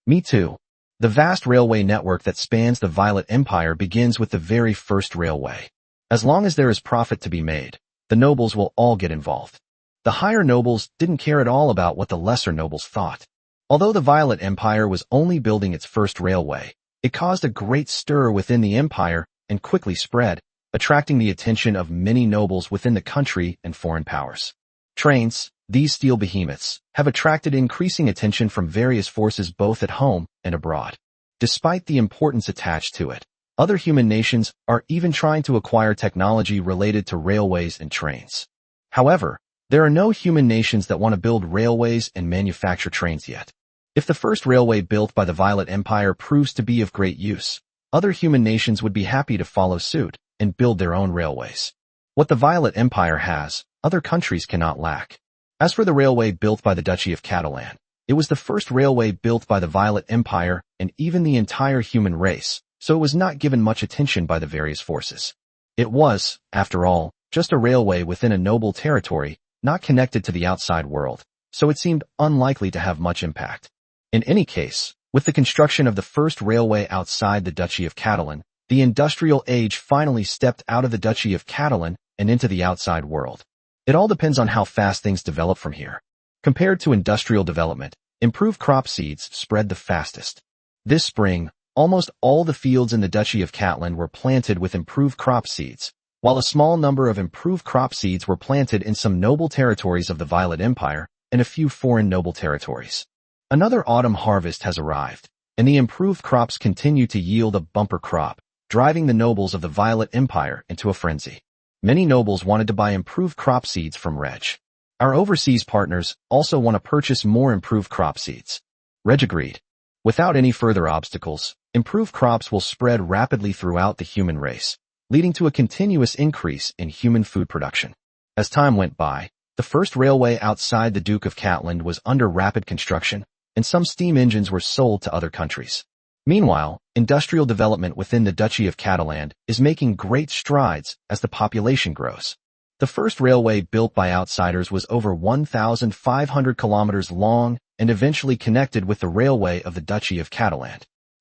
[SPEAKER 1] Me too. The vast railway network that spans the Violet Empire begins with the very first railway. As long as there is profit to be made, the nobles will all get involved. The higher nobles didn't care at all about what the lesser nobles thought. Although the Violet Empire was only building its first railway, it caused a great stir within the empire and quickly spread, attracting the attention of many nobles within the country and foreign powers. Trains, these steel behemoths, have attracted increasing attention from various forces both at home and abroad. Despite the importance attached to it, other human nations are even trying to acquire technology related to railways and trains. However, there are no human nations that want to build railways and manufacture trains yet. If the first railway built by the Violet Empire proves to be of great use, other human nations would be happy to follow suit and build their own railways. What the Violet Empire has, other countries cannot lack. As for the railway built by the Duchy of Catalan, it was the first railway built by the Violet Empire and even the entire human race, so it was not given much attention by the various forces. It was, after all, just a railway within a noble territory, not connected to the outside world, so it seemed unlikely to have much impact. In any case, with the construction of the first railway outside the Duchy of Catalan, the industrial age finally stepped out of the Duchy of Catalan and into the outside world. It all depends on how fast things develop from here. Compared to industrial development, improved crop seeds spread the fastest. This spring, almost all the fields in the Duchy of Catalan were planted with improved crop seeds, while a small number of improved crop seeds were planted in some noble territories of the Violet Empire and a few foreign noble territories. Another autumn harvest has arrived, and the improved crops continue to yield a bumper crop, driving the nobles of the Violet Empire into a frenzy. Many nobles wanted to buy improved crop seeds from Reg. Our overseas partners also want to purchase more improved crop seeds. Reg agreed. Without any further obstacles, improved crops will spread rapidly throughout the human race, leading to a continuous increase in human food production. As time went by, the first railway outside the Duke of Catalan was under rapid construction, and some steam engines were sold to other countries. Meanwhile, industrial development within the Duchy of Catalan is making great strides as the population grows. The first railway built by outsiders was over 1,500 kilometers long and eventually connected with the railway of the Duchy of Catalan.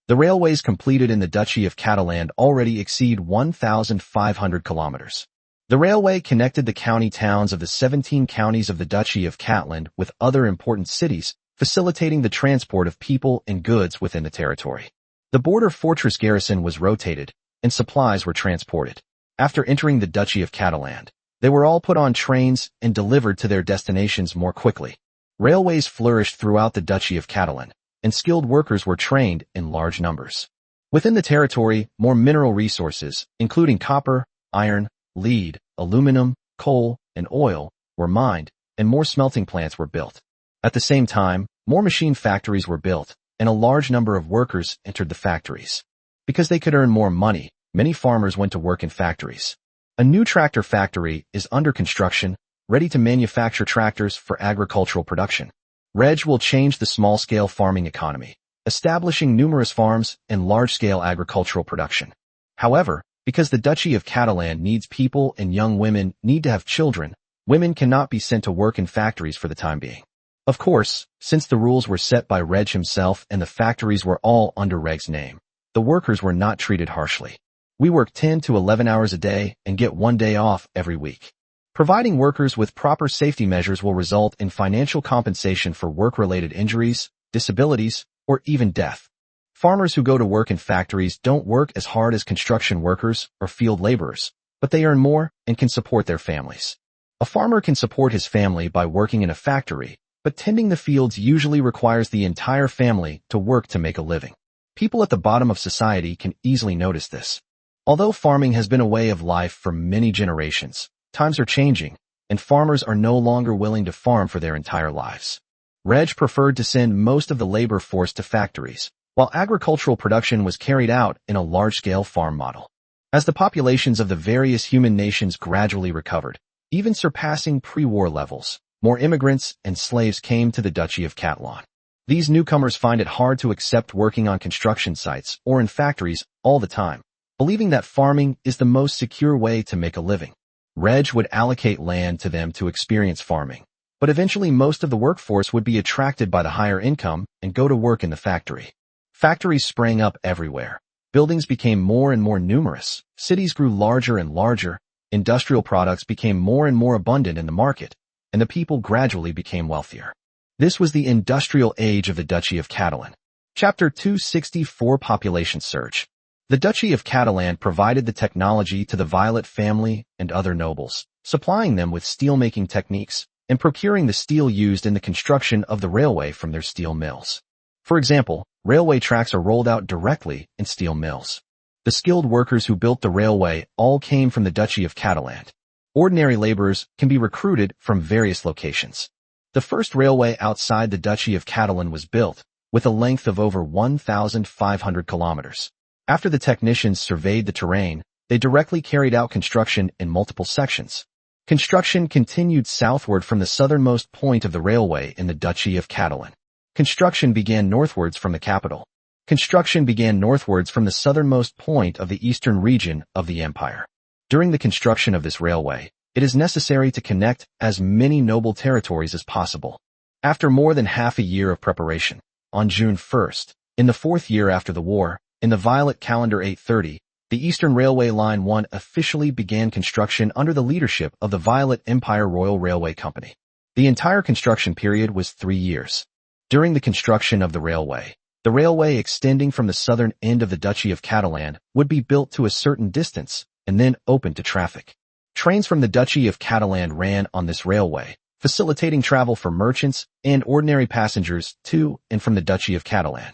[SPEAKER 1] The railways completed in the Duchy of Catalan already exceed 1,500 kilometers. The railway connected the county towns of the 17 counties of the Duchy of Catalan with other important cities, facilitating the transport of people and goods within the territory. The border fortress garrison was rotated, and supplies were transported. After entering the Duchy of Catalan, they were all put on trains and delivered to their destinations more quickly. Railways flourished throughout the Duchy of Catalan, and skilled workers were trained in large numbers. Within the territory, more mineral resources, including copper, iron, lead, aluminum, coal, and oil, were mined, and more smelting plants were built. At the same time, more machine factories were built, and a large number of workers entered the factories. Because they could earn more money, many farmers went to work in factories. A new tractor factory is under construction, ready to manufacture tractors for agricultural production. Reg will change the small-scale farming economy, establishing numerous farms and large-scale agricultural production. However, because the Duchy of Catalan needs people and young women need to have children, women cannot be sent to work in factories for the time being. Of course, since the rules were set by Reg himself and the factories were all under Reg's name, the workers were not treated harshly. We work 10 to 11 hours a day and get 1 day off every week. Providing workers with proper safety measures will result in financial compensation for work-related injuries, disabilities, or even death. Farmers who go to work in factories don't work as hard as construction workers or field laborers, but they earn more and can support their families. A farmer can support his family by working in a factory, but tending the fields usually requires the entire family to work to make a living. People at the bottom of society can easily notice this. Although farming has been a way of life for many generations, times are changing, and farmers are no longer willing to farm for their entire lives. Reg preferred to send most of the labor force to factories, while agricultural production was carried out in a large-scale farm model. As the populations of the various human nations gradually recovered, even surpassing pre-war levels, more immigrants and slaves came to the Duchy of Catalan. These newcomers find it hard to accept working on construction sites or in factories all the time, believing that farming is the most secure way to make a living. Reg would allocate land to them to experience farming, but eventually most of the workforce would be attracted by the higher income and go to work in the factory. Factories sprang up everywhere. Buildings became more and more numerous. Cities grew larger and larger. Industrial products became more and more abundant in the market, and the people gradually became wealthier. This was the industrial age of the Duchy of Catalan. Chapter 264 Population Surge. The Duchy of Catalan provided the technology to the Violet family and other nobles, supplying them with steel-making techniques and procuring the steel used in the construction of the railway from their steel mills. For example, railway tracks are rolled out directly in steel mills. The skilled workers who built the railway all came from the Duchy of Catalan. Ordinary laborers can be recruited from various locations. The first railway outside the Duchy of Catalan was built, with a length of over 1,500 kilometers. After the technicians surveyed the terrain, they directly carried out construction in multiple sections. Construction continued southward from the southernmost point of the railway in the Duchy of Catalan. Construction began northwards from the capital. Construction began northwards from the southernmost point of the eastern region of the empire. During the construction of this railway, it is necessary to connect as many noble territories as possible. After more than half a year of preparation, on June 1st, in the fourth year after the war, in the Violet calendar 830, the Eastern Railway Line 1 officially began construction under the leadership of the Violet Empire Royal Railway Company. The entire construction period was 3 years. During the construction of the railway extending from the southern end of the Duchy of Catalan would be built to a certain distance and then open to traffic. Trains from the Duchy of Catalan ran on this railway, facilitating travel for merchants and ordinary passengers to and from the Duchy of Catalan.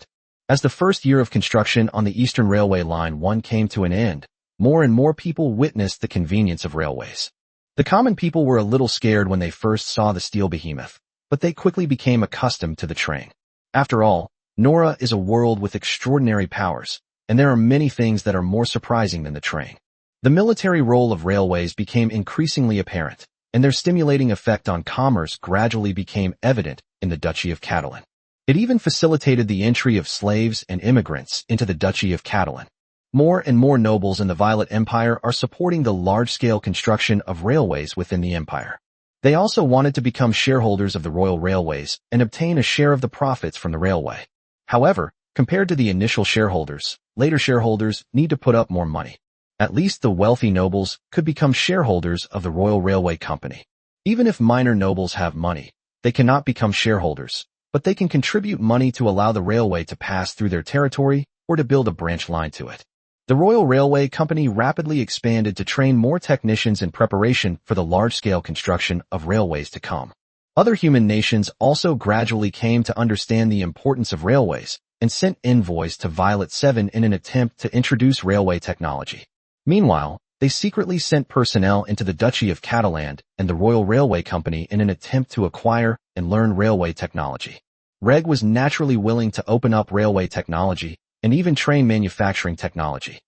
[SPEAKER 1] As the first year of construction on the Eastern Railway Line 1 came to an end, more and more people witnessed the convenience of railways. The common people were a little scared when they first saw the steel behemoth, but they quickly became accustomed to the train. After all, Nora is a world with extraordinary powers, and there are many things that are more surprising than the train. The military role of railways became increasingly apparent, and their stimulating effect on commerce gradually became evident in the Duchy of Catalan. It even facilitated the entry of slaves and immigrants into the Duchy of Catalan. More and more nobles in the Violet Empire are supporting the large-scale construction of railways within the empire. They also wanted to become shareholders of the royal railways and obtain a share of the profits from the railway. However, compared to the initial shareholders, later shareholders need to put up more money. At least the wealthy nobles could become shareholders of the Royal Railway Company. Even if minor nobles have money, they cannot become shareholders, but they can contribute money to allow the railway to pass through their territory or to build a branch line to it. The Royal Railway Company rapidly expanded to train more technicians in preparation for the large-scale construction of railways to come. Other human nations also gradually came to understand the importance of railways and sent envoys to Violet 7 in an attempt to introduce railway technology. Meanwhile, they secretly sent personnel into the Duchy of Catalan and the Royal Railway Company in an attempt to acquire and learn railway technology. Reg was naturally willing to open up railway technology and even train manufacturing technology.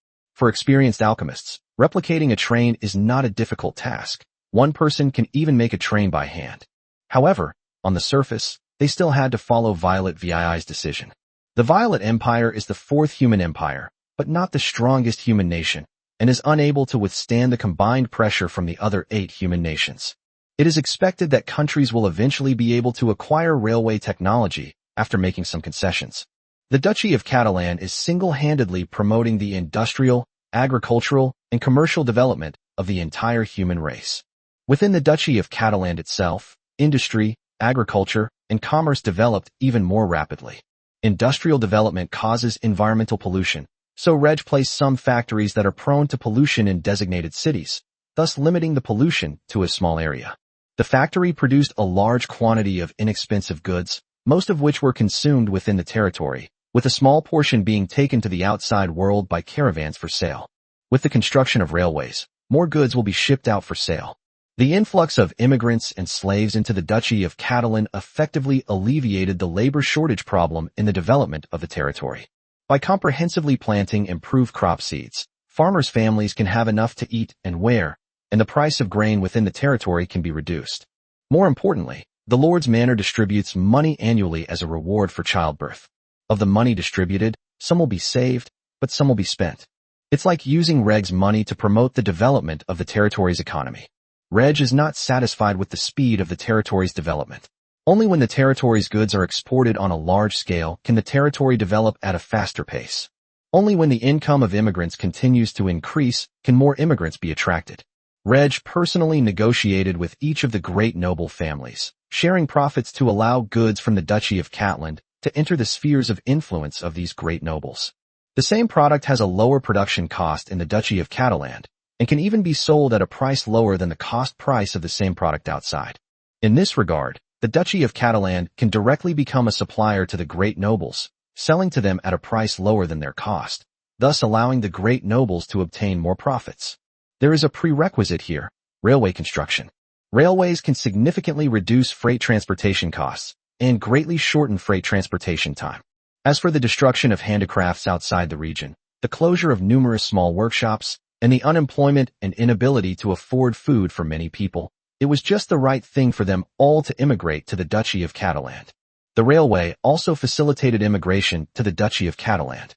[SPEAKER 1] For experienced alchemists, replicating a train is not a difficult task. One person can even make a train by hand. However, on the surface, they still had to follow Violet VII's decision. The Violet Empire is the fourth human empire, but not the strongest human nation, and is unable to withstand the combined pressure from the other 8 human nations. It is expected that countries will eventually be able to acquire railway technology after making some concessions. The Duchy of Catalan is single-handedly promoting the industrial, agricultural, and commercial development of the entire human race. Within the Duchy of Catalan itself, industry, agriculture, and commerce developed even more rapidly. Industrial development causes environmental pollution, so Reg placed some factories that are prone to pollution in designated cities, thus limiting the pollution to a small area. The factory produced a large quantity of inexpensive goods, most of which were consumed within the territory, with a small portion being taken to the outside world by caravans for sale. With the construction of railways, more goods will be shipped out for sale. The influx of immigrants and slaves into the Duchy of Catalan effectively alleviated the labor shortage problem in the development of the territory. By comprehensively planting improved crop seeds, farmers' families can have enough to eat and wear, and the price of grain within the territory can be reduced. More importantly, the Lord's Manor distributes money annually as a reward for childbirth. Of the money distributed, some will be saved, but some will be spent. It's like using Reg's money to promote the development of the territory's economy. Reg is not satisfied with the speed of the territory's development. Only when the territory's goods are exported on a large scale can the territory develop at a faster pace. Only when the income of immigrants continues to increase can more immigrants be attracted. Reg personally negotiated with each of the great noble families, sharing profits to allow goods from the Duchy of Catalan to enter the spheres of influence of these great nobles. The same product has a lower production cost in the Duchy of Catalan, and can even be sold at a price lower than the cost price of the same product outside. In this regard, the Duchy of Catalan can directly become a supplier to the great nobles, selling to them at a price lower than their cost, thus allowing the great nobles to obtain more profits. There is a prerequisite here: railway construction. Railways can significantly reduce freight transportation costs and greatly shorten freight transportation time. As for the destruction of handicrafts outside the region, the closure of numerous small workshops, and the unemployment and inability to afford food for many people, it was just the right thing for them all to immigrate to the Duchy of Catalan. The railway also facilitated immigration to the Duchy of Catalan.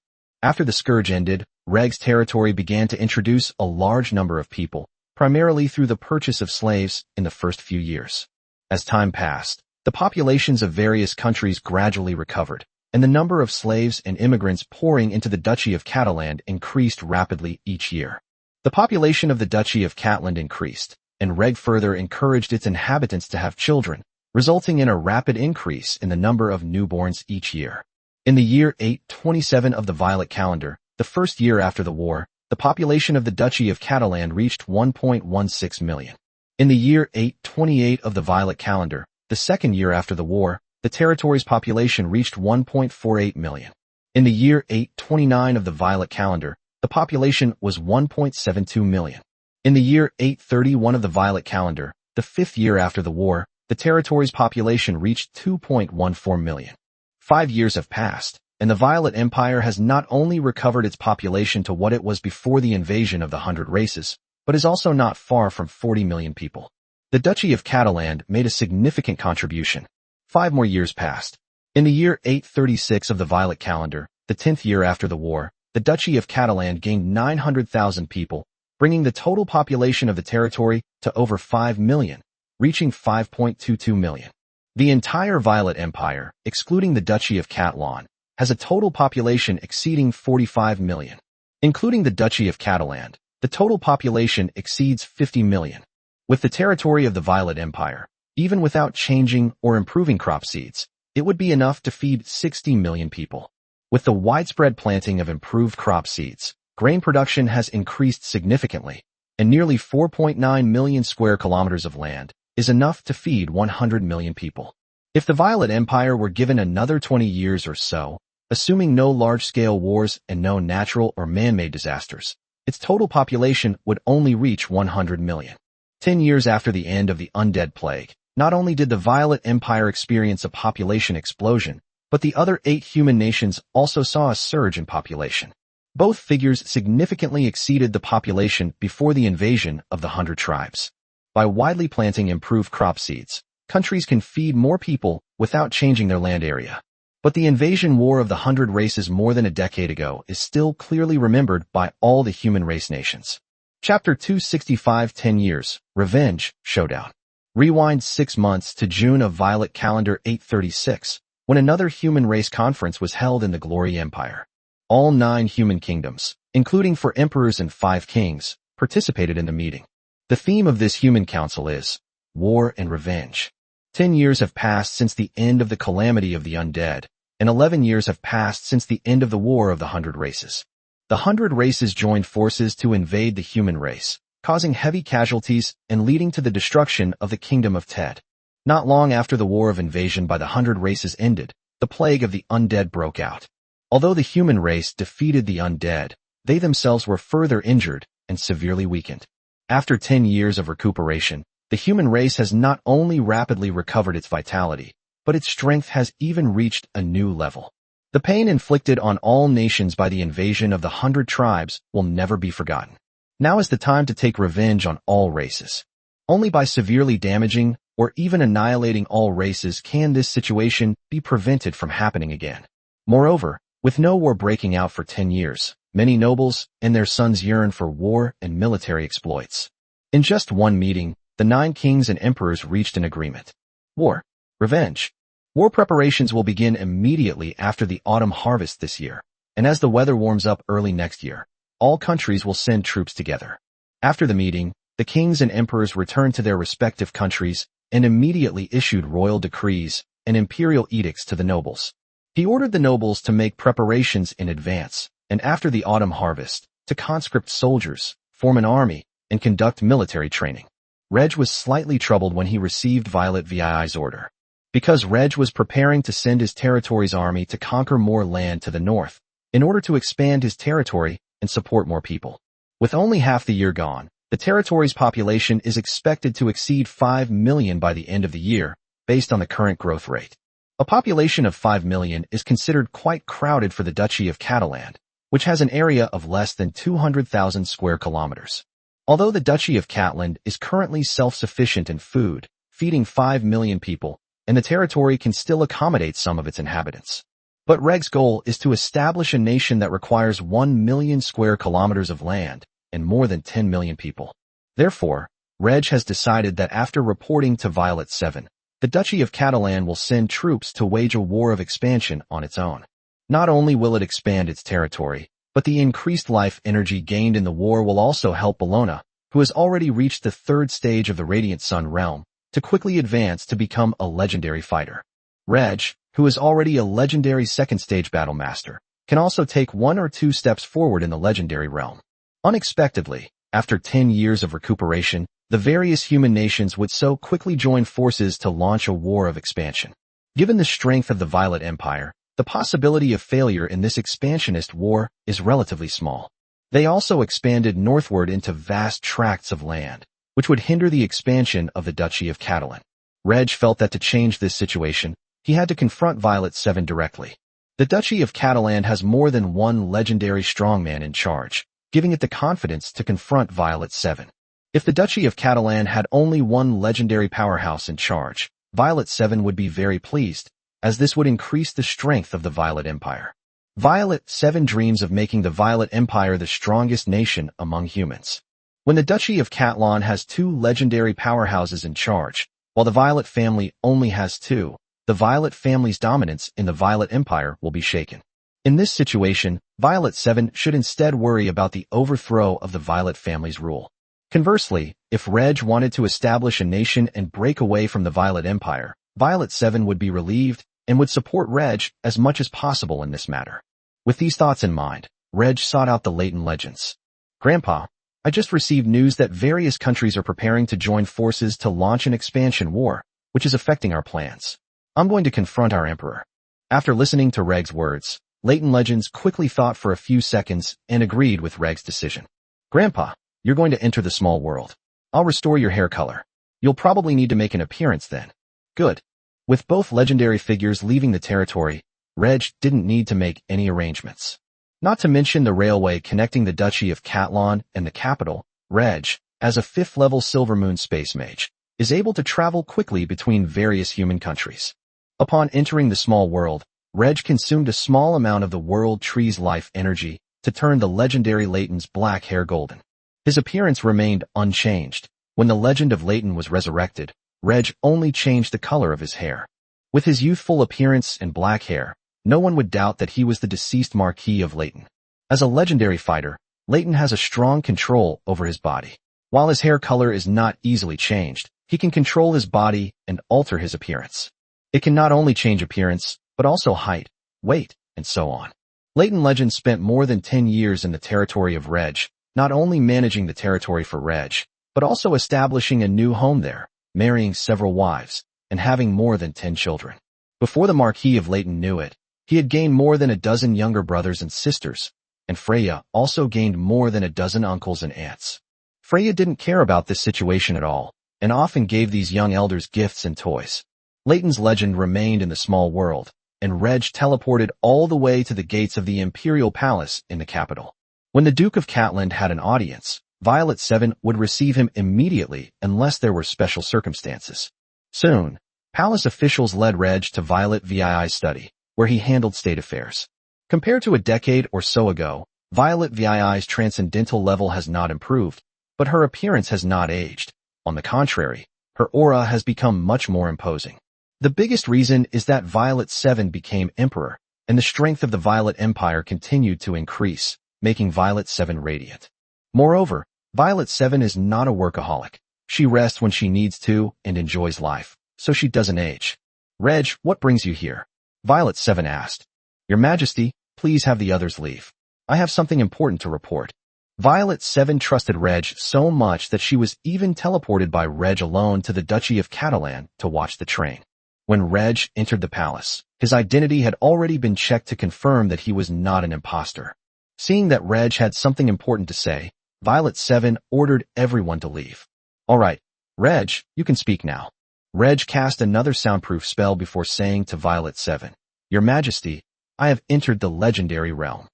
[SPEAKER 1] After the scourge ended, Reg's territory began to introduce a large number of people, primarily through the purchase of slaves in the first few years. As time passed, the populations of various countries gradually recovered, and the number of slaves and immigrants pouring into the Duchy of Catalan increased rapidly each year. The population of the Duchy of Catalan increased, and Reg further encouraged its inhabitants to have children, resulting in a rapid increase in the number of newborns each year. In the year 827 of the Violet calendar, the first year after the war, the population of the Duchy of Catalan reached 1.16 million. In the year 828 of the Violet calendar, the second year after the war, the territory's population reached 1.48 million. In the year 829 of the Violet calendar, the population was 1.72 million. In the year 831 of the Violet calendar, the fifth year after the war, the territory's population reached 2.14 million. 5 years have passed, and the Violet Empire has not only recovered its population to what it was before the invasion of the 100 races, but is also not far from 40 million people. The Duchy of Catalan made a significant contribution. 5 more years passed. In the year 836 of the Violet calendar, the 10th year after the war, the Duchy of Catalan gained 900,000 people, bringing the total population of the territory to over 5 million, reaching 5.22 million. The entire Violet Empire, excluding the Duchy of Catalan, has a total population exceeding 45 million. Including the Duchy of Catalan, the total population exceeds 50 million. With the territory of the Violet Empire, even without changing or improving crop seeds, it would be enough to feed 60 million people. With the widespread planting of improved crop seeds, grain production has increased significantly, and nearly 4.9 million square kilometers of land is enough to feed 100 million people. If the Violet Empire were given another 20 years or so, assuming no large-scale wars and no natural or man-made disasters, its total population would only reach 100 million. 10 years after the end of the Undead Plague, not only did the Violet Empire experience a population explosion, but the other 8 human nations also saw a surge in population. Both figures significantly exceeded the population before the invasion of the 100 tribes. By widely planting improved crop seeds, countries can feed more people without changing their land area. But the invasion war of the 100 races more than a decade ago is still clearly remembered by all the human race nations. Chapter 265 10 Years, Revenge, Showdown. Rewind 6 months to June of Violet Calendar 836, when another human race conference was held in the Glory Empire. All 9 human kingdoms, including 4 emperors and 5 kings, participated in the meeting. The theme of this human council is war and revenge. 10 years have passed since the end of the calamity of the undead, and 11 years have passed since the end of the war of the 100 races. The 100 races joined forces to invade the human race, causing heavy casualties and leading to the destruction of the kingdom of Ted. Not long after the war of invasion by the 100 races ended, the plague of the undead broke out. Although the human race defeated the undead, they themselves were further injured and severely weakened. After 10 years of recuperation, the human race has not only rapidly recovered its vitality, but its strength has even reached a new level. The pain inflicted on all nations by the invasion of the 100 tribes will never be forgotten. Now is the time to take revenge on all races. Only by severely damaging or even annihilating all races can this situation be prevented from happening again. Moreover, with no war breaking out for 10 years, many nobles and their sons yearn for war and military exploits. In just one meeting, the 9 kings and emperors reached an agreement. War. Revenge. War preparations will begin immediately after the autumn harvest this year, and as the weather warms up early next year, all countries will send troops together. After the meeting, the kings and emperors returned to their respective countries and immediately issued royal decrees and imperial edicts to the nobles. He ordered the nobles to make preparations in advance, and after the autumn harvest, to conscript soldiers, form an army, and conduct military training. Reg was slightly troubled when he received Violet VII's order. Because Reg was preparing to send his territory's army to conquer more land to the north, in order to expand his territory and support more people. With only half the year gone, the territory's population is expected to exceed 5 million by the end of the year, based on the current growth rate. A population of 5 million is considered quite crowded for the Duchy of Catalan, which has an area of less than 200,000 square kilometers. Although the Duchy of Catalan is currently self-sufficient in food, feeding 5 million people, and the territory can still accommodate some of its inhabitants. But Reg's goal is to establish a nation that requires 1 million square kilometers of land and more than 10 million people. Therefore, Reg has decided that after reporting to Violet 7, the Duchy of Catalan will send troops to wage a war of expansion on its own. Not only will it expand its territory, but the increased life energy gained in the war will also help Bellona, who has already reached the 3rd stage of the Radiant Sun realm, to quickly advance to become a legendary fighter. Reg, who is already a legendary 2nd stage battle master, can also take 1 or 2 steps forward in the legendary realm. Unexpectedly, after 10 years of recuperation, the various human nations would so quickly join forces to launch a war of expansion. Given the strength of the Violet Empire, the possibility of failure in this expansionist war is relatively small. They also expanded northward into vast tracts of land, which would hinder the expansion of the Duchy of Catalan. Reg felt that to change this situation, he had to confront Violet 7 directly. The Duchy of Catalan has more than one legendary strongman in charge, giving it the confidence to confront Violet 7. If the Duchy of Catalan had only one legendary powerhouse in charge, Violet 7 would be very pleased, as this would increase the strength of the Violet Empire. Violet 7 dreams of making the Violet Empire the strongest nation among humans. When the Duchy of Catalan has 2 legendary powerhouses in charge, while the Violet family only has 2, the Violet family's dominance in the Violet Empire will be shaken. In this situation, Violet 7 should instead worry about the overthrow of the Violet family's rule. Conversely, if Reg wanted to establish a nation and break away from the Violet Empire, Violet 7 would be relieved and would support Reg as much as possible in this matter. With these thoughts in mind, Reg sought out the Latent Legends. Grandpa, I just received news that various countries are preparing to join forces to launch an expansion war, which is affecting our plans. I'm going to confront our emperor. After listening to Reg's words, Latent Legends quickly thought for a few seconds and agreed with Reg's decision. Grandpa, you're going to enter the small world. I'll restore your hair color. You'll probably need to make an appearance then. Good. With both legendary figures leaving the territory, Reg didn't need to make any arrangements. Not to mention the railway connecting the Duchy of Catlan and the capital. Reg, as a 5th-level Silver Moon space mage, is able to travel quickly between various human countries. Upon entering the small world, Reg consumed a small amount of the world tree's life energy to turn the legendary Leighton's black hair golden. His appearance remained unchanged. When the legend of Leighton was resurrected, Reg only changed the color of his hair. With his youthful appearance and black hair, no one would doubt that he was the deceased Marquis of Leighton. As a legendary fighter, Leighton has a strong control over his body. While his hair color is not easily changed, he can control his body and alter his appearance. It can not only change appearance, but also height, weight, and so on. Leighton Legend spent more than 10 years in the territory of Reg, not only managing the territory for Reg, but also establishing a new home there, marrying several wives, and having more than 10 children. Before the Marquis of Leighton knew it, he had gained more than a dozen younger brothers and sisters, and Freya also gained more than a dozen uncles and aunts. Freya didn't care about this situation at all, and often gave these young elders gifts and toys. Leighton's legend remained in the small world, and Reg teleported all the way to the gates of the Imperial Palace in the capital. When the Duke of Catland had an audience, Violet 7 would receive him immediately unless there were special circumstances. Soon, palace officials led Reg to Violet VII's study, where he handled state affairs. Compared to a decade or so ago, Violet VII's transcendental level has not improved, but her appearance has not aged. On the contrary, her aura has become much more imposing. The biggest reason is that Violet 7 became emperor, and the strength of the Violet Empire continued to increase, making Violet 7 radiant. Moreover, Violet 7 is not a workaholic. She rests when she needs to and enjoys life, so she doesn't age. Reg, what brings you here? Violet 7 asked. Your Majesty, please have the others leave. I have something important to report. Violet 7 trusted Reg so much that she was even teleported by Reg alone to the Duchy of Catalan to watch the train. When Reg entered the palace, his identity had already been checked to confirm that he was not an imposter. Seeing that Reg had something important to say, Violet 7 ordered everyone to leave. All right, Reg, you can speak now. Reg cast another soundproof spell before saying to Violet 7, Your Majesty, I have entered the legendary realm.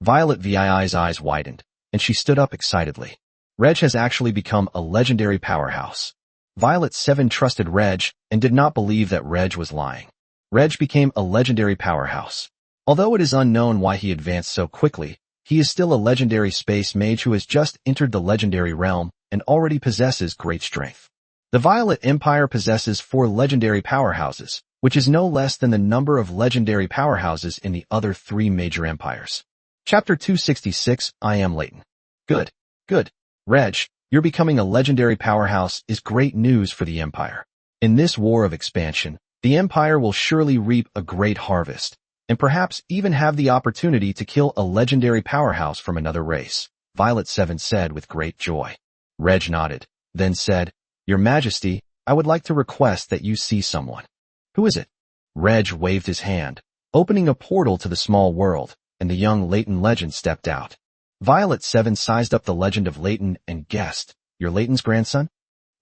[SPEAKER 1] Violet VII's eyes widened, and she stood up excitedly. Reg has actually become a legendary powerhouse. Violet 7 trusted Reg and did not believe that Reg was lying. Reg became a legendary powerhouse. Although it is unknown why he advanced so quickly, he is still a legendary space mage who has just entered the legendary realm and already possesses great strength. The Violet Empire possesses 4 legendary powerhouses, which is no less than the number of legendary powerhouses in the other 3 major empires. Chapter 266, I Am Leighton. Good. Reg, you're becoming a legendary powerhouse is great news for the Empire. In this war of expansion, the Empire will surely reap a great harvest, and perhaps even have the opportunity to kill a legendary powerhouse from another race, Violet 7 said with great joy. Reg nodded, then said, Your Majesty, I would like to request that you see someone. Who is it? Reg waved his hand, opening a portal to the small world, and the young Leighton legend stepped out. Violet 7 sized up the legend of Leighton and guessed, You're Leighton's grandson?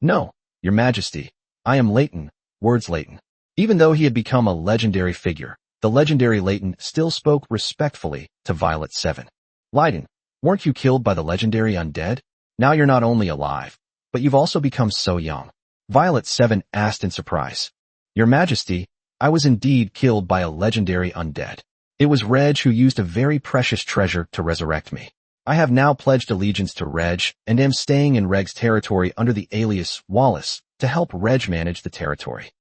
[SPEAKER 1] No, Your Majesty, I am Leighton, words Leighton. Even though he had become a legendary figure, the legendary Leighton still spoke respectfully to Violet 7. Leighton, weren't you killed by the legendary undead? Now you're not only alive, but you've also become so young. Violet 7 asked in surprise. Your Majesty, I was indeed killed by a legendary undead. It was Reg who used a very precious treasure to resurrect me. I have now pledged allegiance to Reg and am staying in Reg's territory under the alias Wallace to help Reg manage the territory.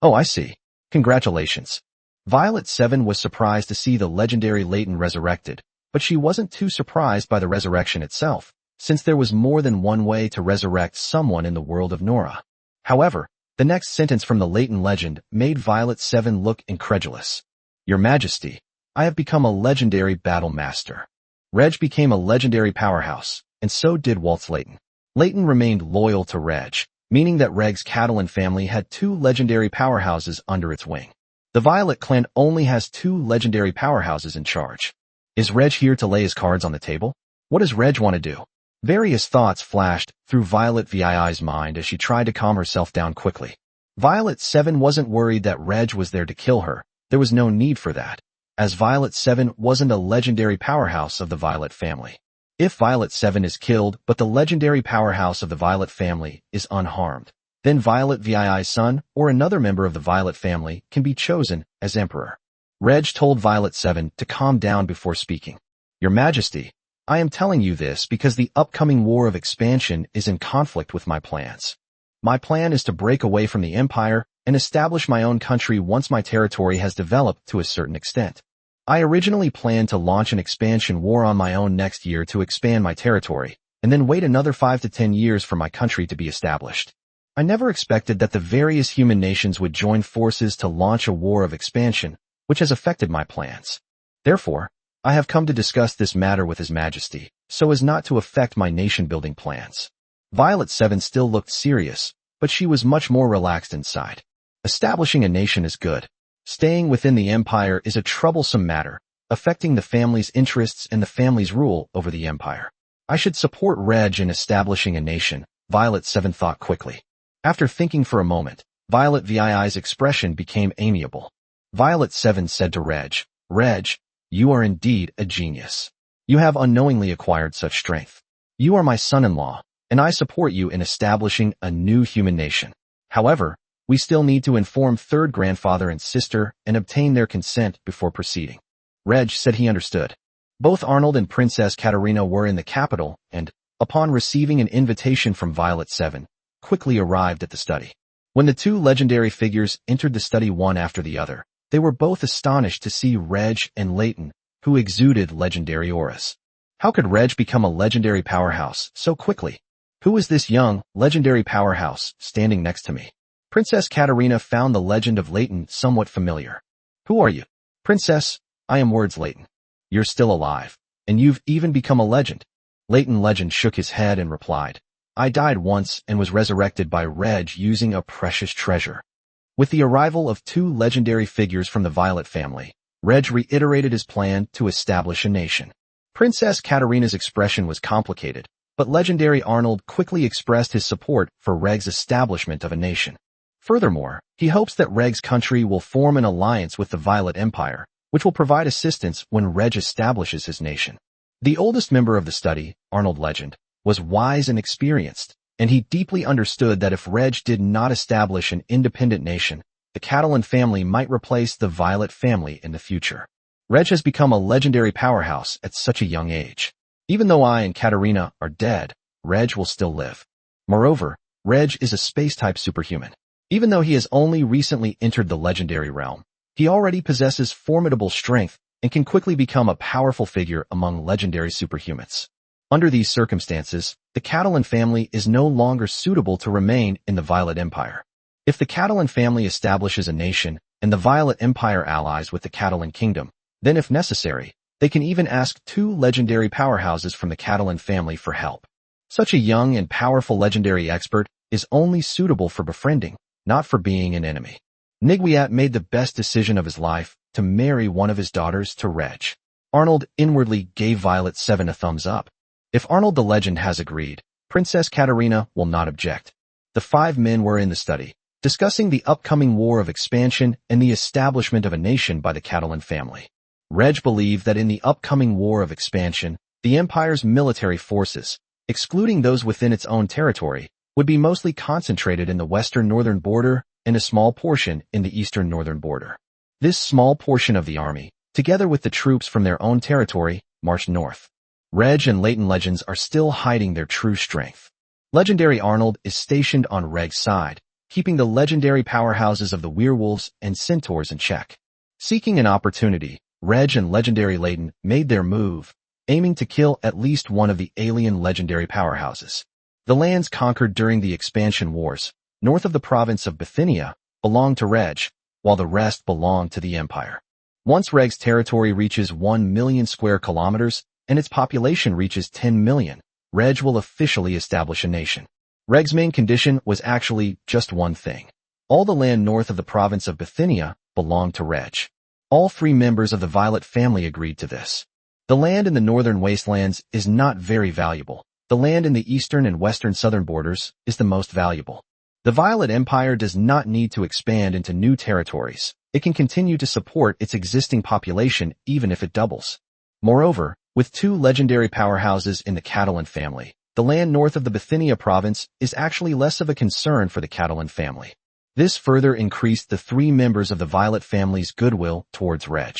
[SPEAKER 1] Oh, I see. Congratulations. Violet 7 was surprised to see the legendary Leighton resurrected, but she wasn't too surprised by the resurrection itself, since there was more than one way to resurrect someone in the world of Nora. However, the next sentence from the Leighton legend made Violet 7 look incredulous. Your Majesty, I have become a legendary battle master. Reg became a legendary powerhouse, and so did Waltz Leighton. Leighton remained loyal to Reg, meaning that Reg's Catalan family had 2 legendary powerhouses under its wing. The Violet clan only has 2 legendary powerhouses in charge. Is Reg here to lay his cards on the table? What does Reg want to do? Various thoughts flashed through Violet VII's mind as she tried to calm herself down quickly. Violet 7 wasn't worried that Reg was there to kill her. There was no need for that. as Violet 7 wasn't a legendary powerhouse of the Violet family. If Violet 7 is killed but the legendary powerhouse of the Violet family is unharmed, then Violet VII's son or another member of the Violet family can be chosen as emperor. Reg told Violet 7 to calm down before speaking. Your Majesty, I am telling you this because the upcoming war of expansion is in conflict with my plans. My plan is to break away from the Empire and establish my own country once my territory has developed to a certain extent. I originally planned to launch an expansion war on my own next year to expand my territory, and then wait another 5 to 10 years for my country to be established. I never expected that the various human nations would join forces to launch a war of expansion, which has affected my plans. Therefore, I have come to discuss this matter with His Majesty, so as not to affect my nation-building plans. Violet 7 still looked serious, but she was much more relaxed inside. Establishing a nation is good. Staying within the empire is a troublesome matter, affecting the family's interests and the family's rule over the empire. I should support Reg in establishing a nation, Violet 7 thought quickly. After thinking for a moment, Violet VII's expression became amiable. Violet 7 said to Reg, Reg, you are indeed a genius. You have unknowingly acquired such strength. You are my son-in-law, and I support you in establishing a new human nation. However, we still need to inform third grandfather and sister and obtain their consent before proceeding. Reg said he understood. Both Arnold and Princess Katarina were in the capital and, upon receiving an invitation from Violet 7, quickly arrived at the study. When the two legendary figures entered the study one after the other, they were both astonished to see Reg and Leighton, who exuded legendary auras. How could Reg become a legendary powerhouse so quickly? Who is this young, legendary powerhouse standing next to me? Princess Katarina found the legend of Leighton somewhat familiar. Who are you? Princess, I am Words Leighton. You're still alive, and you've even become a legend. Leighton Legend shook his head and replied, I died once and was resurrected by Reg using a precious treasure. With the arrival of two legendary figures from the Violet family, Reg reiterated his plan to establish a nation. Princess Katarina's expression was complicated, but legendary Arnold quickly expressed his support for Reg's establishment of a nation. Furthermore, he hopes that Reg's country will form an alliance with the Violet Empire, which will provide assistance when Reg establishes his nation. The oldest member of the study, Arnold Legend, was wise and experienced, and he deeply understood that if Reg did not establish an independent nation, the Catalan family might replace the Violet family in the future. Reg has become a legendary powerhouse at such a young age. Even though I and Katarina are dead, Reg will still live. Moreover, Reg is a space-type superhuman. Even though he has only recently entered the legendary realm, he already possesses formidable strength and can quickly become a powerful figure among legendary superhumans. Under these circumstances, the Catalan family is no longer suitable to remain in the Violet Empire. If the Catalan family establishes a nation and the Violet Empire allies with the Catalan kingdom, then if necessary, they can even ask two legendary powerhouses from the Catalan family for help. Such a young and powerful legendary expert is only suitable for befriending, not for being an enemy. Niguiat made the best decision of his life to marry one of his daughters to Reg. Arnold inwardly gave Violet 7 a thumbs up. If Arnold the Legend has agreed, Princess Katarina will not object. The 5 men were in the study, discussing the upcoming war of expansion and the establishment of a nation by the Catalan family. Reg believed that in the upcoming war of expansion, the Empire's military forces, excluding those within its own territory, would be mostly concentrated in the western northern border and a small portion in the eastern northern border. This small portion of the army, together with the troops from their own territory, marched north. Reg and Leighton Legends are still hiding their true strength. Legendary Arnold is stationed on Reg's side, keeping the legendary powerhouses of the werewolves and centaurs in check. Seeking an opportunity, Reg and legendary Leighton made their move, aiming to kill at least one of the alien legendary powerhouses. The lands conquered during the expansion wars, north of the province of Bithynia, belonged to Reg, while the rest belonged to the Empire. Once Reg's territory reaches 1 million square kilometers and its population reaches 10 million, Reg will officially establish a nation. Reg's main condition was actually just one thing. All the land north of the province of Bithynia belonged to Reg. All 3 members of the Violet family agreed to this. The land in the northern wastelands is not very valuable. The land in the eastern and western southern borders is the most valuable. The Violet Empire does not need to expand into new territories, it can continue to support its existing population even if it doubles. Moreover, with two legendary powerhouses in the Catalan family, the land north of the Bithynia province is actually less of a concern for the Catalan family. This further increased the three members of the Violet family's goodwill towards Reg.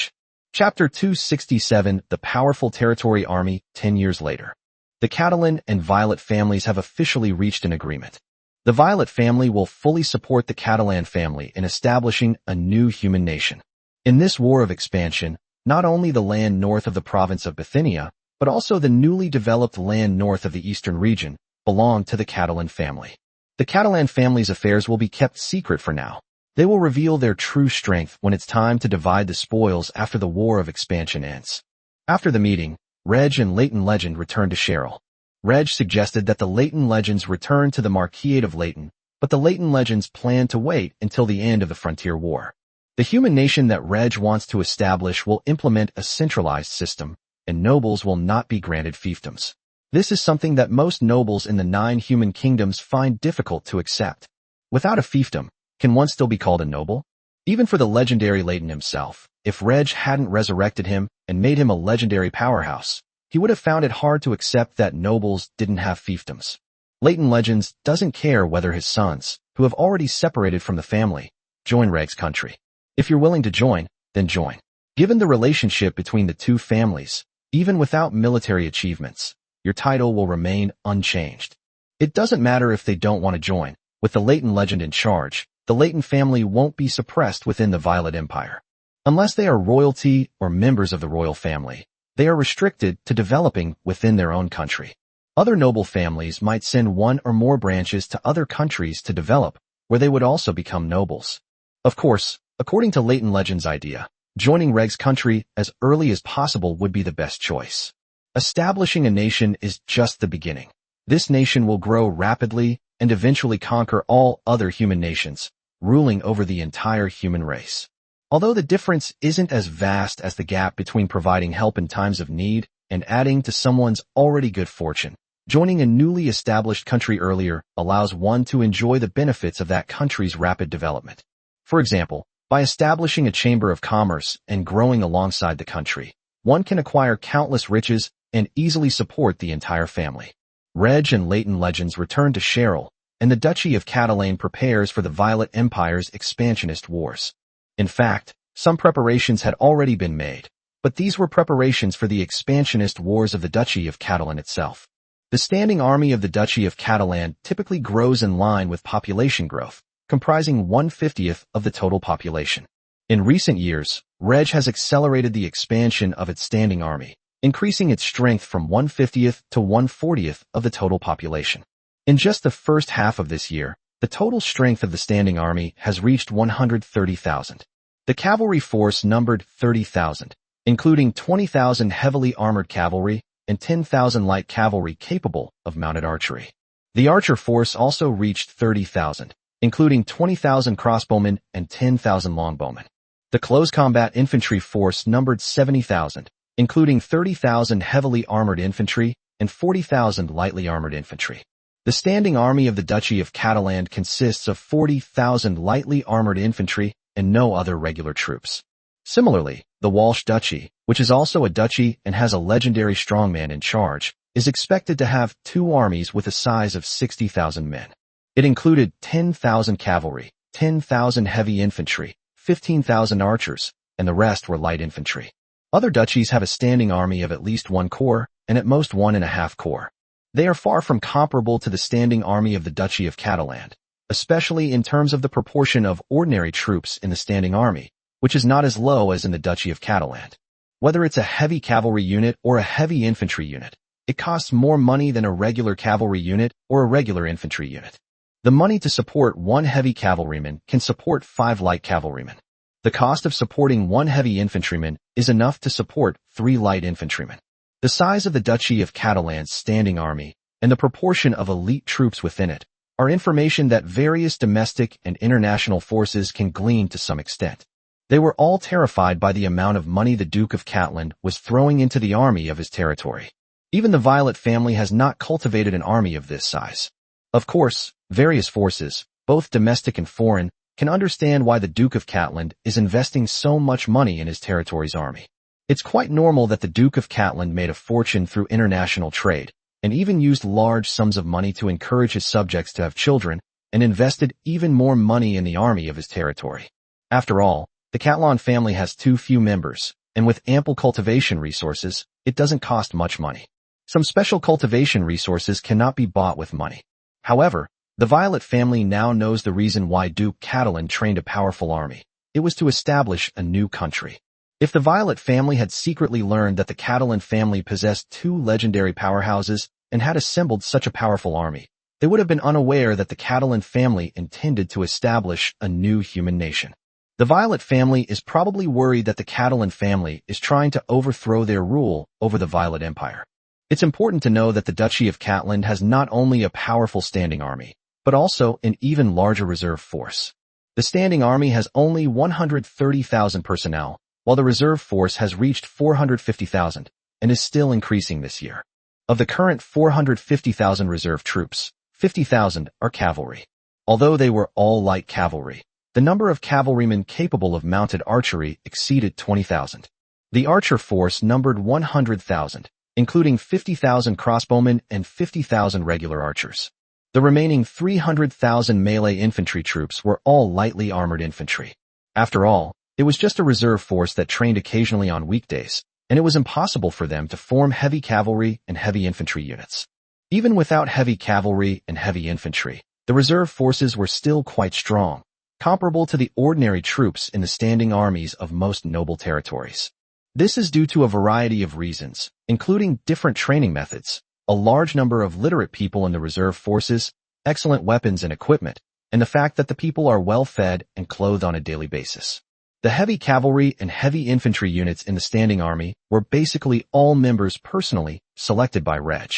[SPEAKER 1] Chapter 267, The Powerful Territory Army, 10 years later. The Catalan and Violet families have officially reached an agreement. The Violet family will fully support the Catalan family in establishing a new human nation. In this war of expansion, not only the land north of the province of Bithynia, but also the newly developed land north of the eastern region, belong to the Catalan family. The Catalan family's affairs will be kept secret for now. They will reveal their true strength when it's time to divide the spoils after the war of expansion ends. After the meeting, Reg and Leighton Legend returned to Cheryl. Reg suggested that the Leighton Legends return to the Marquisate of Leighton, but the Leighton Legends planned to wait until the end of the Frontier War. The human nation that Reg wants to establish will implement a centralized system, and nobles will not be granted fiefdoms. This is something that most nobles in the 9 human kingdoms find difficult to accept. Without a fiefdom, can one still be called a noble? Even for the legendary Leighton himself, if Reg hadn't resurrected him and made him a legendary powerhouse, he would have found it hard to accept that nobles didn't have fiefdoms. Leighton Legends doesn't care whether his sons, who have already separated from the family, join Reg's country. If you're willing to join, then join. Given the relationship between the two families, even without military achievements, your title will remain unchanged. It doesn't matter if they don't want to join. With the Leighton Legend in charge, the Leighton family won't be suppressed within the Violet Empire. Unless they are royalty or members of the royal family, they are restricted to developing within their own country. Other noble families might send one or more branches to other countries to develop, where they would also become nobles. Of course, according to Leighton Legend's idea, joining Reg's country as early as possible would be the best choice. Establishing a nation is just the beginning. This nation will grow rapidly and eventually conquer all other human nations, ruling over the entire human race. Although the difference isn't as vast as the gap between providing help in times of need and adding to someone's already good fortune, joining a newly established country earlier allows one to enjoy the benefits of that country's rapid development. For example, by establishing a chamber of commerce and growing alongside the country, one can acquire countless riches and easily support the entire family. Reg and Leighton Legends return to Cheryl, and the Duchy of Catalan prepares for the Violet Empire's expansionist wars. In fact, some preparations had already been made, but these were preparations for the expansionist wars of the Duchy of Catalan itself. The standing army of the Duchy of Catalan typically grows in line with population growth, comprising 1/50th of the total population. In recent years, Reg has accelerated the expansion of its standing army, increasing its strength from 1/50th to 1/40th of the total population. In just the first half of this year, the total strength of the standing army has reached 130,000. The cavalry force numbered 30,000, including 20,000 heavily armored cavalry and 10,000 light cavalry capable of mounted archery. The archer force also reached 30,000, including 20,000 crossbowmen and 10,000 longbowmen. The close combat infantry force numbered 70,000, including 30,000 heavily armored infantry and 40,000 lightly armored infantry. The standing army of the Duchy of Catalan consists of 40,000 lightly armored infantry and no other regular troops. Similarly, the Walsh Duchy, which is also a duchy and has a legendary strongman in charge, is expected to have 2 armies with a size of 60,000 men. It included 10,000 cavalry, 10,000 heavy infantry, 15,000 archers, and the rest were light infantry. Other duchies have a standing army of at least 1 corps and at most 1.5 corps. They are far from comparable to the standing army of the Duchy of Catalan, especially in terms of the proportion of ordinary troops in the standing army, which is not as low as in the Duchy of Catalan. Whether it's a heavy cavalry unit or a heavy infantry unit, it costs more money than a regular cavalry unit or a regular infantry unit. The money to support 1 heavy cavalryman can support 5 light cavalrymen. The cost of supporting 1 heavy infantryman is enough to support 3 light infantrymen. The size of the Duchy of Catalan's standing army and the proportion of elite troops within it are information that various domestic and international forces can glean to some extent. They were all terrified by the amount of money the Duke of Catalan was throwing into the army of his territory. Even the Violet family has not cultivated an army of this size. Of course, various forces, both domestic and foreign, can understand why the Duke of Catland is investing so much money in his territory's army. It's quite normal that the Duke of Catland made a fortune through international trade, and even used large sums of money to encourage his subjects to have children, and invested even more money in the army of his territory. After all, the Catlan family has too few members, and with ample cultivation resources, it doesn't cost much money. Some special cultivation resources cannot be bought with money. However, the Violet family now knows the reason why Duke Catalan trained a powerful army. It was to establish a new country. If the Violet family had secretly learned that the Catalan family possessed two legendary powerhouses and had assembled such a powerful army, they would have been unaware that the Catalan family intended to establish a new human nation. The Violet family is probably worried that the Catalan family is trying to overthrow their rule over the Violet Empire. It's important to know that the Duchy of Catland has not only a powerful standing army, but also an even larger reserve force. The standing army has only 130,000 personnel, while the reserve force has reached 450,000 and is still increasing this year. Of the current 450,000 reserve troops, 50,000 are cavalry. Although they were all light cavalry, the number of cavalrymen capable of mounted archery exceeded 20,000. The archer force numbered 100,000, including 50,000 crossbowmen and 50,000 regular archers. The remaining 300,000 melee infantry troops were all lightly armored infantry. After all, it was just a reserve force that trained occasionally on weekdays, and it was impossible for them to form heavy cavalry and heavy infantry units. Even without heavy cavalry and heavy infantry, the reserve forces were still quite strong, comparable to the ordinary troops in the standing armies of most noble territories. This is due to a variety of reasons, including different training methods, a large number of literate people in the reserve forces, excellent weapons and equipment, and the fact that the people are well fed and clothed on a daily basis. The heavy cavalry and heavy infantry units in the standing army were basically all members personally selected by Reg.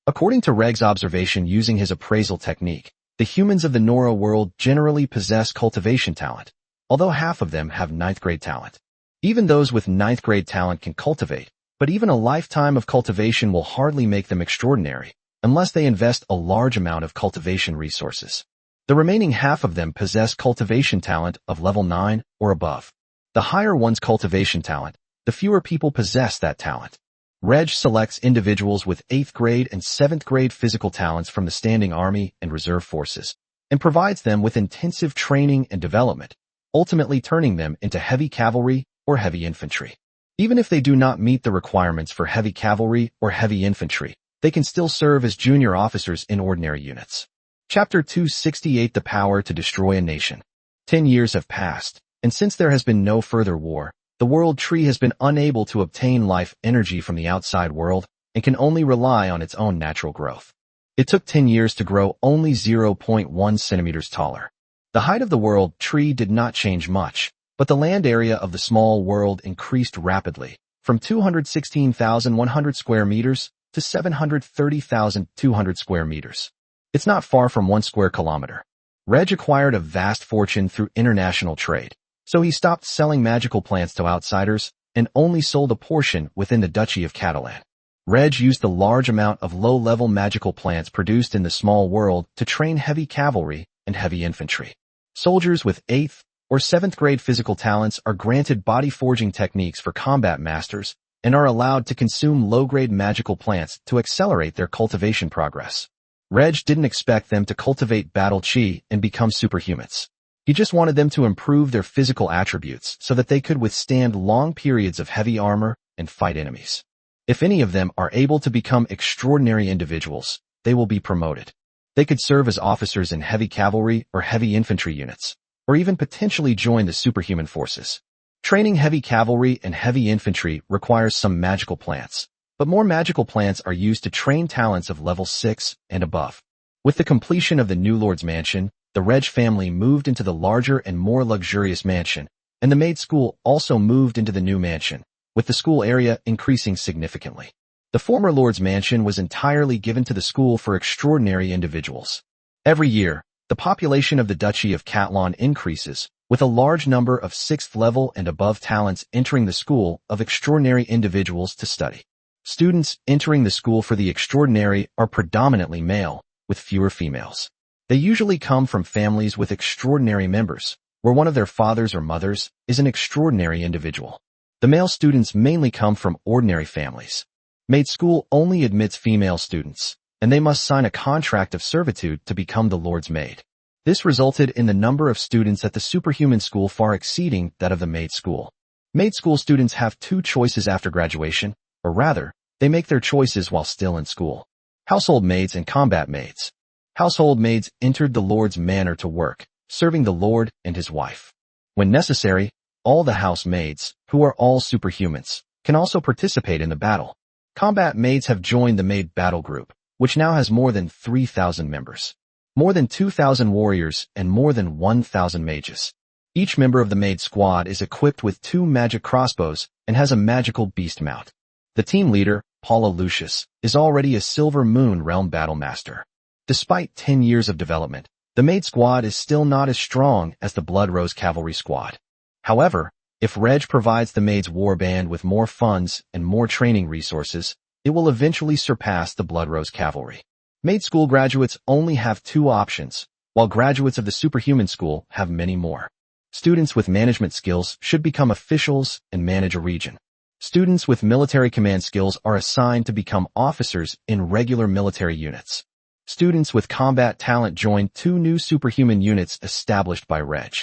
[SPEAKER 1] According to Reg's observation using his appraisal technique, the humans of the Nora world generally possess cultivation talent, although half of them have 9th grade talent. Even those with 9th grade talent can cultivate, but even a lifetime of cultivation will hardly make them extraordinary, unless they invest a large amount of cultivation resources. The remaining half of them possess cultivation talent of level 9 or above. The higher one's cultivation talent, the fewer people possess that talent. Reg selects individuals with 8th grade and 7th grade physical talents from the standing army and reserve forces, and provides them with intensive training and development, ultimately turning them into heavy cavalry or heavy infantry. Even if they do not meet the requirements for heavy cavalry or heavy infantry, they can still serve as junior officers in ordinary units. Chapter 268: The Power to Destroy a Nation. 10 years have passed, and since there has been no further war, the world tree has been unable to obtain life energy from the outside world and can only rely on its own natural growth. It took 10 years to grow only 0.1 centimeters taller. The height of the world tree did not change much, but the land area of the small world increased rapidly, from 216,100 square meters to 730,200 square meters. It's not far from 1 square kilometer. Reg acquired a vast fortune through international trade, so he stopped selling magical plants to outsiders and only sold a portion within the Duchy of Catalan. Reg used the large amount of low-level magical plants produced in the small world to train heavy cavalry and heavy infantry. Soldiers with 8th or 7th grade physical talents are granted body forging techniques for combat masters and are allowed to consume low-grade magical plants to accelerate their cultivation progress. Reg didn't expect them to cultivate battle chi and become superhumans. He just wanted them to improve their physical attributes so that they could withstand long periods of heavy armor and fight enemies. If any of them are able to become extraordinary individuals, they will be promoted. They could serve as officers in heavy cavalry or heavy infantry units, or even potentially join the superhuman forces. Training heavy cavalry and heavy infantry requires some magical plants, but more magical plants are used to train talents of level 6 and above. With the completion of the new Lord's Mansion, the Reg family moved into the larger and more luxurious mansion, and the Maid school also moved into the new mansion, with the school area increasing significantly. The former Lord's Mansion was entirely given to the school for extraordinary individuals. Every year, the population of the Duchy of Catlan increases, with a large number of 6th level and above talents entering the school of extraordinary individuals to study. Students entering the school for the extraordinary are predominantly male, with fewer females. They usually come from families with extraordinary members, where one of their fathers or mothers is an extraordinary individual. The male students mainly come from ordinary families. Maid school only admits female students, and they must sign a contract of servitude to become the Lord's maid. This resulted in the number of students at the superhuman school far exceeding that of the maid school. Maid school students have two choices after graduation, or rather, they make their choices while still in school. Household maids and combat maids. Household maids entered the Lord's manor to work, serving the Lord and his wife. When necessary, all the house maids, who are all superhumans, can also participate in the battle. Combat maids have joined the Maid battle group, which now has more than 3,000 members. More than 2,000 warriors and more than 1,000 mages. Each member of the Maid squad is equipped with 2 magic crossbows and has a magical beast mount. The team leader, Paula Lucius, is already a Silver Moon Realm battle master. Despite 10 years of development, the Maid squad is still not as strong as the Blood Rose Cavalry squad. However, if Reg provides the Maid's warband with more funds and more training resources, it will eventually surpass the Blood Rose Cavalry. Maid school graduates only have 2 options, while graduates of the superhuman school have many more. Students with management skills should become officials and manage a region. Students with military command skills are assigned to become officers in regular military units. Students with combat talent join 2 new superhuman units established by Reg.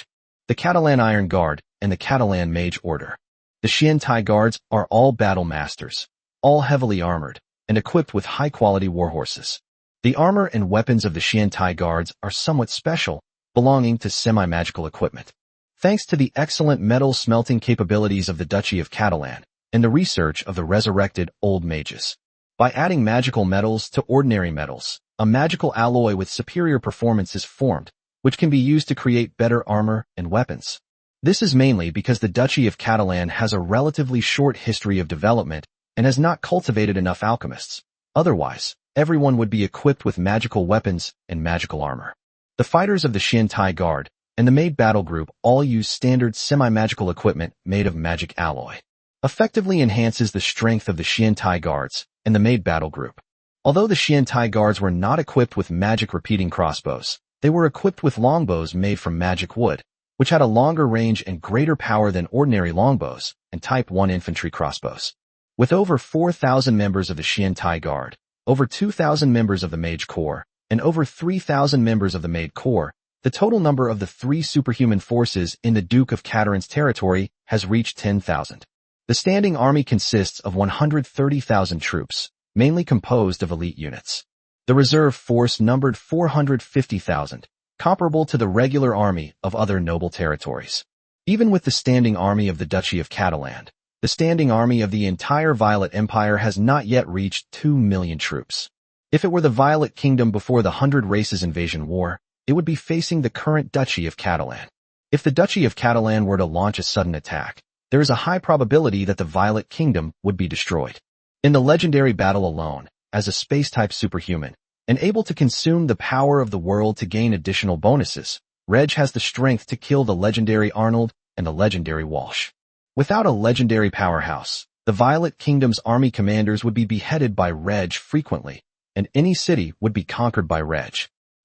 [SPEAKER 1] The Catalan Iron Guard and the Catalan Mage Order. The Xian Tai Guards are all battle masters, all heavily armored, and equipped with high-quality warhorses. The armor and weapons of the Xian Tai Guards are somewhat special, belonging to semi-magical equipment. Thanks to the excellent metal smelting capabilities of the Duchy of Catalan and the research of the resurrected old mages. By adding magical metals to ordinary metals, a magical alloy with superior performance is formed, which can be used to create better armor and weapons. This is mainly because the Duchy of Catalan has a relatively short history of development and has not cultivated enough alchemists. Otherwise, everyone would be equipped with magical weapons and magical armor. The fighters of the Xian Tai Guard and the Maid battle group all use standard semi-magical equipment made of magic alloy. Effectively enhances the strength of the Xian Tai Guards and the Maid battle group. Although the Xian Tai Guards were not equipped with magic repeating crossbows, they were equipped with longbows made from magic wood, which had a longer range and greater power than ordinary longbows and Type 1 infantry crossbows. With over 4,000 members of the Xian Tai Guard, over 2,000 members of the Mage Corps, and over 3,000 members of the Maid Corps, the total number of the 3 superhuman forces in the Duke of Cateran's territory has reached 10,000. The standing army consists of 130,000 troops, mainly composed of elite units. The reserve force numbered 450,000, comparable to the regular army of other noble territories. Even with the standing army of the Duchy of Catalan, the standing army of the entire Violet Empire has not yet reached 2 million troops. If it were the Violet Kingdom before the 100 Races invasion war, it would be facing the current Duchy of Catalan. If the Duchy of Catalan were to launch a sudden attack, there is a high probability that the Violet Kingdom would be destroyed. In the legendary battle alone, as a space-type superhuman, and able to consume the power of the world to gain additional bonuses, Reg has the strength to kill the legendary Arnold and the legendary Walsh. Without a legendary powerhouse, the Violet Kingdom's army commanders would be beheaded by Reg frequently, and any city would be conquered by Reg.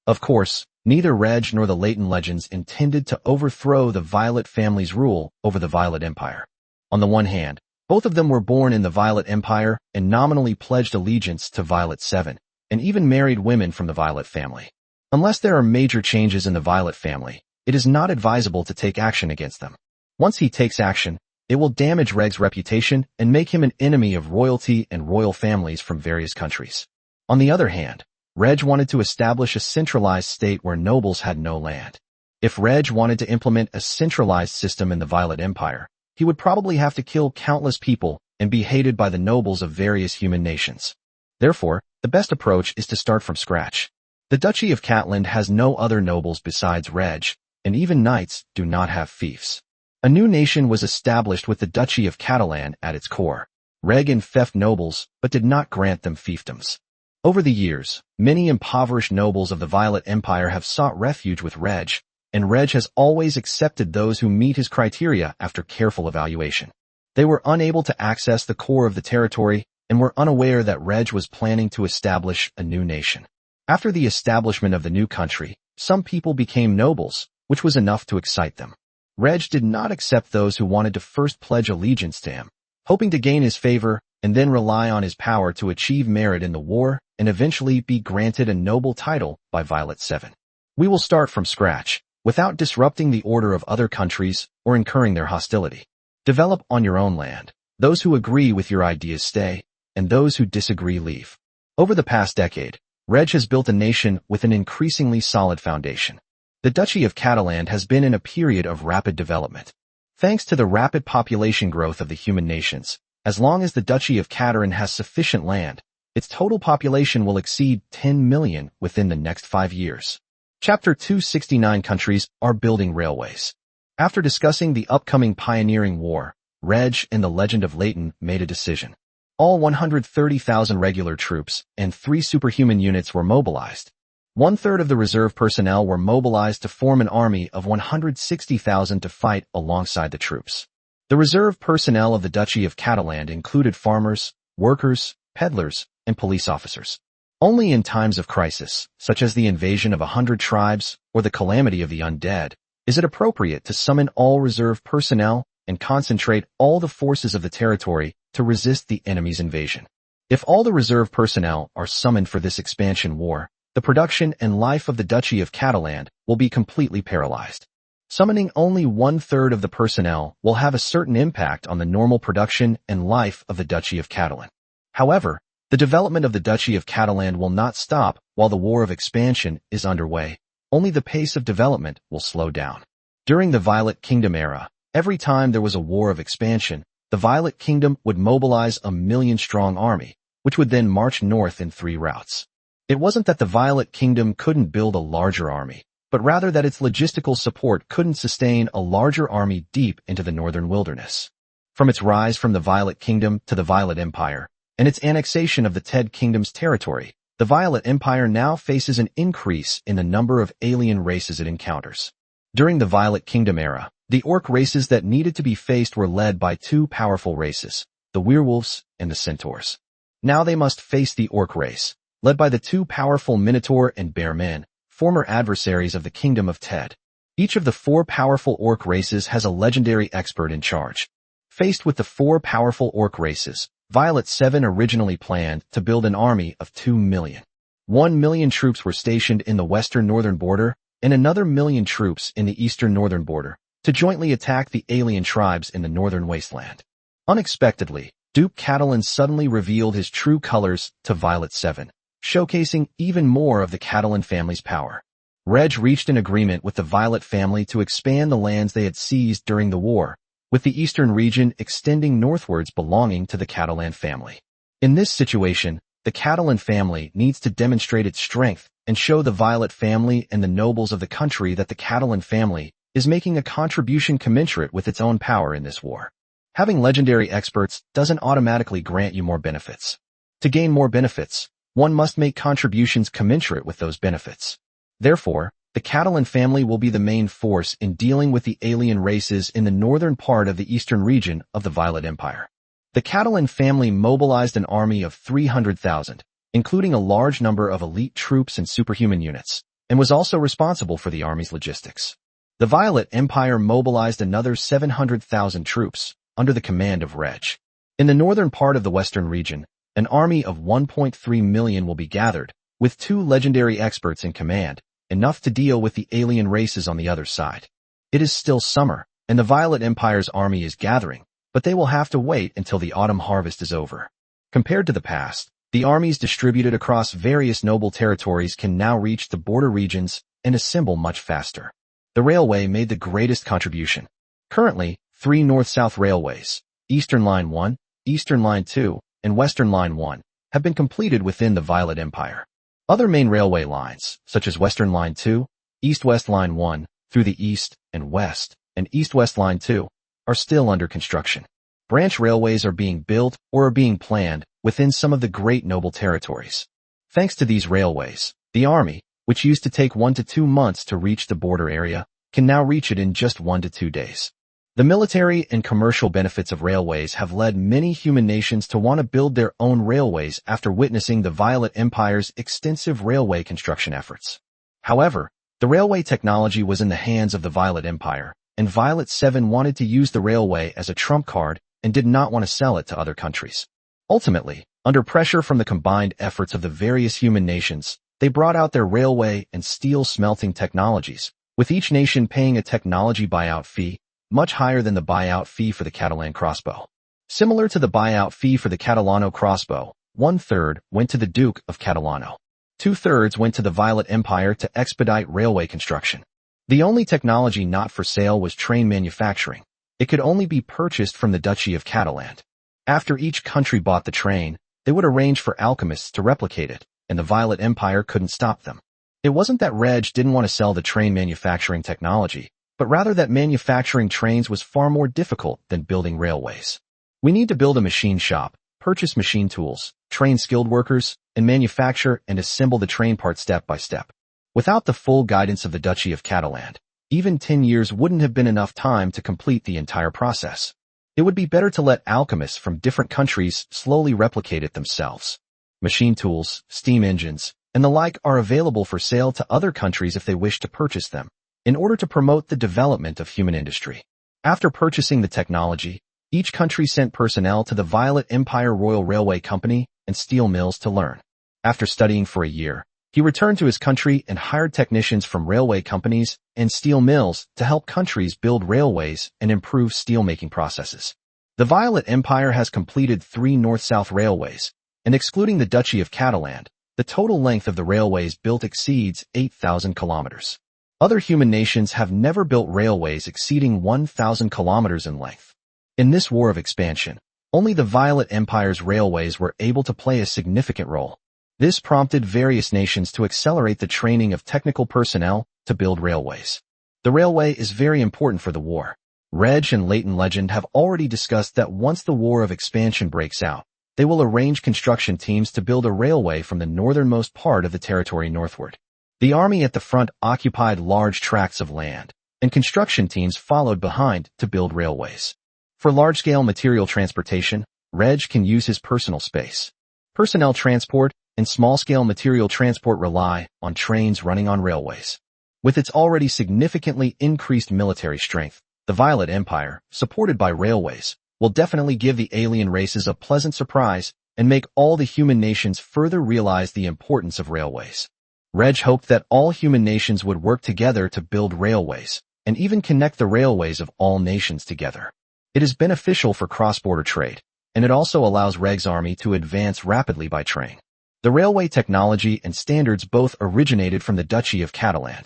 [SPEAKER 1] Of course, neither Reg nor the Leighton Legends intended to overthrow the Violet family's rule over the Violet Empire. On the one hand, both of them were born in the Violet Empire and nominally pledged allegiance to Violet 7, and even married women from the Violet family. Unless there are major changes in the Violet family, it is not advisable to take action against them. Once he takes action, it will damage Reg's reputation and make him an enemy of royalty and royal families from various countries. On the other hand, Reg wanted to establish a centralized state where nobles had no land. If Reg wanted to implement a centralized system in the Violet Empire, he would probably have to kill countless people and be hated by the nobles of various human nations. Therefore, the best approach is to start from scratch. The Duchy of Catland has no other nobles besides Reg, and even knights do not have fiefs. A new nation was established with the Duchy of Catalan at its core. Reg enfeoffed nobles, but did not grant them fiefdoms. Over the years, many impoverished nobles of the Violet Empire have sought refuge with Reg, and Reg has always accepted those who meet his criteria after careful evaluation. They were unable to access the core of the territory and were unaware that Reg was planning to establish a new nation. After the establishment of the new country, some people became nobles, which was enough to excite them. Reg did not accept those who wanted to first pledge allegiance to him, hoping to gain his favor and then rely on his power to achieve merit in the war and eventually be granted a noble title by Violet 7. We will start from scratch, without disrupting the order of other countries or incurring their hostility. Develop on your own land. Those who agree with your ideas stay, and those who disagree leave. Over the past decade, Reg has built a nation with an increasingly solid foundation. The Duchy of Catalan has been in a period of rapid development. Thanks to the rapid population growth of the human nations, as long as the Duchy of Catalan has sufficient land, its total population will exceed 10 million within the next 5 years. Chapter 269 countries are building railways. After discussing the upcoming pioneering war, Reg and the Legend of Leighton made a decision. All 130,000 regular troops and 3 superhuman units were mobilized. 1/3 of the reserve personnel were mobilized to form an army of 160,000 to fight alongside the troops. The reserve personnel of the Duchy of Catalan included farmers, workers, peddlers, and police officers. Only in times of crisis, such as the invasion of 100 tribes or the calamity of the undead, is it appropriate to summon all reserve personnel and concentrate all the forces of the territory to resist the enemy's invasion. If all the reserve personnel are summoned for this expansion war, the production and life of the Duchy of Catalan will be completely paralyzed. Summoning only 1/3 of the personnel will have a certain impact on the normal production and life of the Duchy of Catalan. However, the development of the Duchy of Catalan will not stop while the war of expansion is underway. Only the pace of development will slow down. During the Violet Kingdom era, every time there was a war of expansion, the Violet Kingdom would mobilize a 1,000,000-strong army, which would then march north in 3 routes. It wasn't that the Violet Kingdom couldn't build a larger army, but rather that its logistical support couldn't sustain a larger army deep into the northern wilderness. From its rise from the Violet Kingdom to the Violet Empire, and its annexation of the Ted Kingdom's territory, the Violet Empire now faces an increase in the number of alien races it encounters. During the Violet Kingdom era, the orc races that needed to be faced were led by 2 powerful races, the werewolves and the centaurs. Now they must face the orc race, led by the 2 powerful Minotaur and Bear Men, former adversaries of the Kingdom of Ted. Each of the 4 powerful orc races has a legendary expert in charge. Faced with the 4 powerful orc races, Violet 7 originally planned to build an army of 2 million. 1 million troops were stationed in the western northern border and another 1,000,000 troops in the eastern northern border to jointly attack the alien tribes in the northern wasteland. Unexpectedly, Duke Catalan suddenly revealed his true colors to Violet 7, showcasing even more of the Catalan family's power. Reg reached an agreement with the Violet family to expand the lands they had seized during the war, with the eastern region extending northwards belonging to the Catalan family. In this situation, the Catalan family needs to demonstrate its strength and show the Violet family and the nobles of the country that the Catalan family is making a contribution commensurate with its own power in this war. Having legendary experts doesn't automatically grant you more benefits. To gain more benefits, one must make contributions commensurate with those benefits. Therefore, the Catalan family will be the main force in dealing with the alien races in the northern part of the eastern region of the Violet Empire. The Catalan family mobilized an army of 300,000, including a large number of elite troops and superhuman units, and was also responsible for the army's logistics. The Violet Empire mobilized another 700,000 troops, under the command of Reg. In the northern part of the western region, an army of 1.3 million will be gathered, with 2 legendary experts in command, enough to deal with the alien races on the other side. It is still summer, and the Violet Empire's army is gathering, but they will have to wait until the autumn harvest is over. Compared to the past, the armies distributed across various noble territories can now reach the border regions and assemble much faster. The railway made the greatest contribution. Currently, 3 north-south railways, Eastern Line 1, Eastern Line 2, and Western Line 1, have been completed within the Violet Empire. Other main railway lines, such as Western Line 2, East-West Line 1, through the east and west, and East-West Line 2, are still under construction. Branch railways are being built or are being planned within some of the great noble territories. Thanks to these railways, the army, which used to take 1 to 2 months to reach the border area, can now reach it in just 1 to 2 days. The military and commercial benefits of railways have led many human nations to want to build their own railways after witnessing the Violet Empire's extensive railway construction efforts. However, the railway technology was in the hands of the Violet Empire, and Violet 7 wanted to use the railway as a trump card and did not want to sell it to other countries. Ultimately, under pressure from the combined efforts of the various human nations, they brought out their railway and steel smelting technologies, with each nation paying a technology buyout fee, much higher than the buyout fee for the Catalan crossbow. Similar to the buyout fee for the Catalano crossbow, 1/3 went to the Duke of Catalano. 2/3 went to the Violet Empire to expedite railway construction. The only technology not for sale was train manufacturing. It could only be purchased from the Duchy of Catalan. After each country bought the train, they would arrange for alchemists to replicate it, and the Violet Empire couldn't stop them. It wasn't that Reg didn't want to sell the train manufacturing technology, but rather that manufacturing trains was far more difficult than building railways. We need to build a machine shop, purchase machine tools, train skilled workers, and manufacture and assemble the train parts step by step. Without the full guidance of the Duchy of Catalan, even 10 years wouldn't have been enough time to complete the entire process. It would be better to let alchemists from different countries slowly replicate it themselves. Machine tools, steam engines, and the like are available for sale to other countries if they wish to purchase them, in order to promote the development of human industry. After purchasing the technology, each country sent personnel to the Violet Empire Royal Railway Company and steel mills to learn. After studying for a year, he returned to his country and hired technicians from railway companies and steel mills to help countries build railways and improve steelmaking processes. The Violet Empire has completed 3 north-south railways, and excluding the Duchy of Catalan, the total length of the railways built exceeds 8,000 kilometers. Other human nations have never built railways exceeding 1,000 kilometers in length. In this war of expansion, only the Violet Empire's railways were able to play a significant role. This prompted various nations to accelerate the training of technical personnel to build railways. The railway is very important for the war. Reg and Leighton Legend have already discussed that once the war of expansion breaks out, they will arrange construction teams to build a railway from the northernmost part of the territory northward. The army at the front occupied large tracts of land, and construction teams followed behind to build railways. For large-scale material transportation, Reg can use his personal space. Personnel transport and small-scale material transport rely on trains running on railways. With its already significantly increased military strength, the Violet Empire, supported by railways, will definitely give the alien races a pleasant surprise and make all the human nations further realize the importance of railways. Reg hoped that all human nations would work together to build railways, and even connect the railways of all nations together. It is beneficial for cross-border trade, and it also allows Reg's army to advance rapidly by train. The railway technology and standards both originated from the Duchy of Catalan.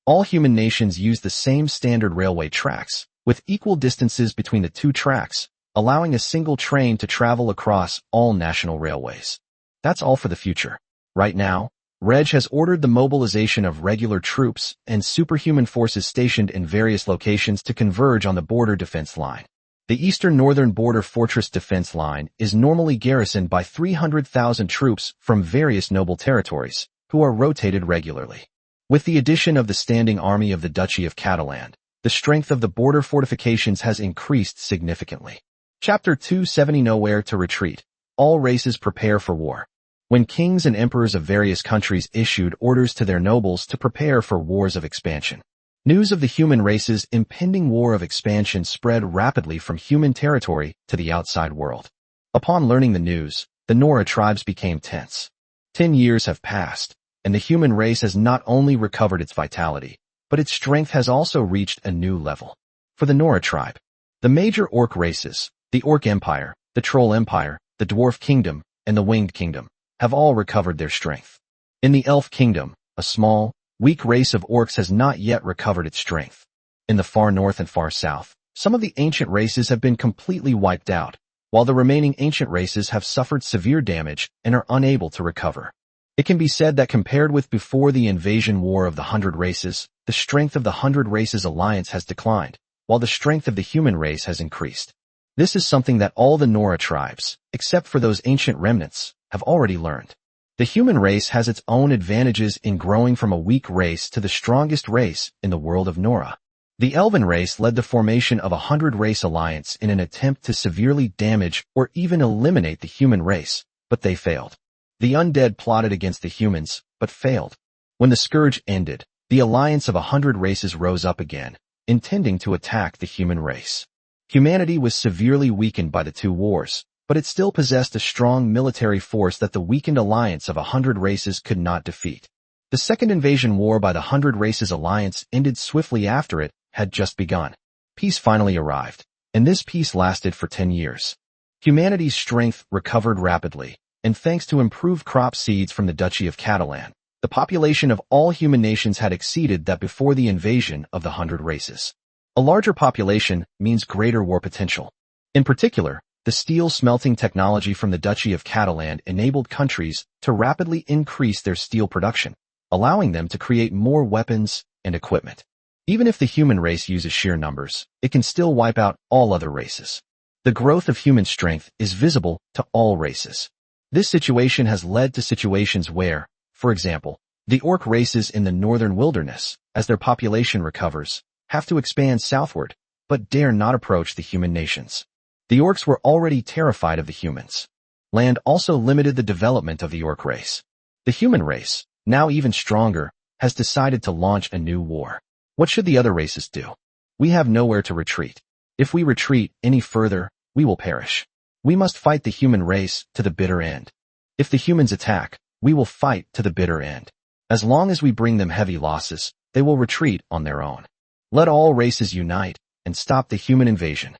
[SPEAKER 1] All human nations use the same standard railway tracks, with equal distances between the 2 tracks, allowing a single train to travel across all national railways. That's all for the future. Right now, Reg has ordered the mobilization of regular troops and superhuman forces stationed in various locations to converge on the border defense line. The eastern northern border fortress defense line is normally garrisoned by 300,000 troops from various noble territories, who are rotated regularly. With the addition of the standing army of the Duchy of Catalan, the strength of the border fortifications has increased significantly. Chapter 270 Nowhere to Retreat. All races prepare for war. When kings and emperors of various countries issued orders to their nobles to prepare for wars of expansion, news of the human race's impending war of expansion spread rapidly from human territory to the outside world. Upon learning the news, the Nora tribes became tense. 10 years have passed, and the human race has not only recovered its vitality, but its strength has also reached a new level. For the Nora tribe, the major orc races, the Orc Empire, the Troll Empire, the Dwarf Kingdom, and the Winged Kingdom, have all recovered their strength. In the Elf Kingdom, a small, weak race of orcs has not yet recovered its strength. In the far north and far south, some of the ancient races have been completely wiped out, while the remaining ancient races have suffered severe damage and are unable to recover. It can be said that compared with before the invasion war of the 100 races, the strength of the 100 races alliance has declined, while the strength of the human race has increased. This is something that all the Nora tribes, except for those ancient remnants, have already learned. The human race has its own advantages in growing from a weak race to the strongest race in the world of Nora. The Elven race led the formation of a 100-race alliance in an attempt to severely damage or even eliminate the human race, but they failed. The undead plotted against the humans, but failed. When the scourge ended, the alliance of 100 races rose up again, intending to attack the human race. Humanity was severely weakened by the two wars, but it still possessed a strong military force that the weakened alliance of 100 races could not defeat. The second invasion war by the 100 Races Alliance ended swiftly after it had just begun. Peace finally arrived, and this peace lasted for 10 years. Humanity's strength recovered rapidly, and thanks to improved crop seeds from the Duchy of Catalan, the population of all human nations had exceeded that before the invasion of the 100 races. A larger population means greater war potential. In particular, the steel smelting technology from the Duchy of Catalan enabled countries to rapidly increase their steel production, allowing them to create more weapons and equipment. Even if the human race uses sheer numbers, it can still wipe out all other races. The growth of human strength is visible to all races. This situation has led to situations where, for example, the orc races in the northern wilderness, as their population recovers, have to expand southward, but dare not approach the human nations. The orcs were already terrified of the humans. Land also limited the development of the orc race. The human race, now even stronger, has decided to launch a new war. What should the other races do? We have nowhere to retreat. If we retreat any further, we will perish. We must fight the human race to the bitter end. If the humans attack, we will fight to the bitter end. As long as we bring them heavy losses, they will retreat on their own. Let all races unite and stop the human invasion.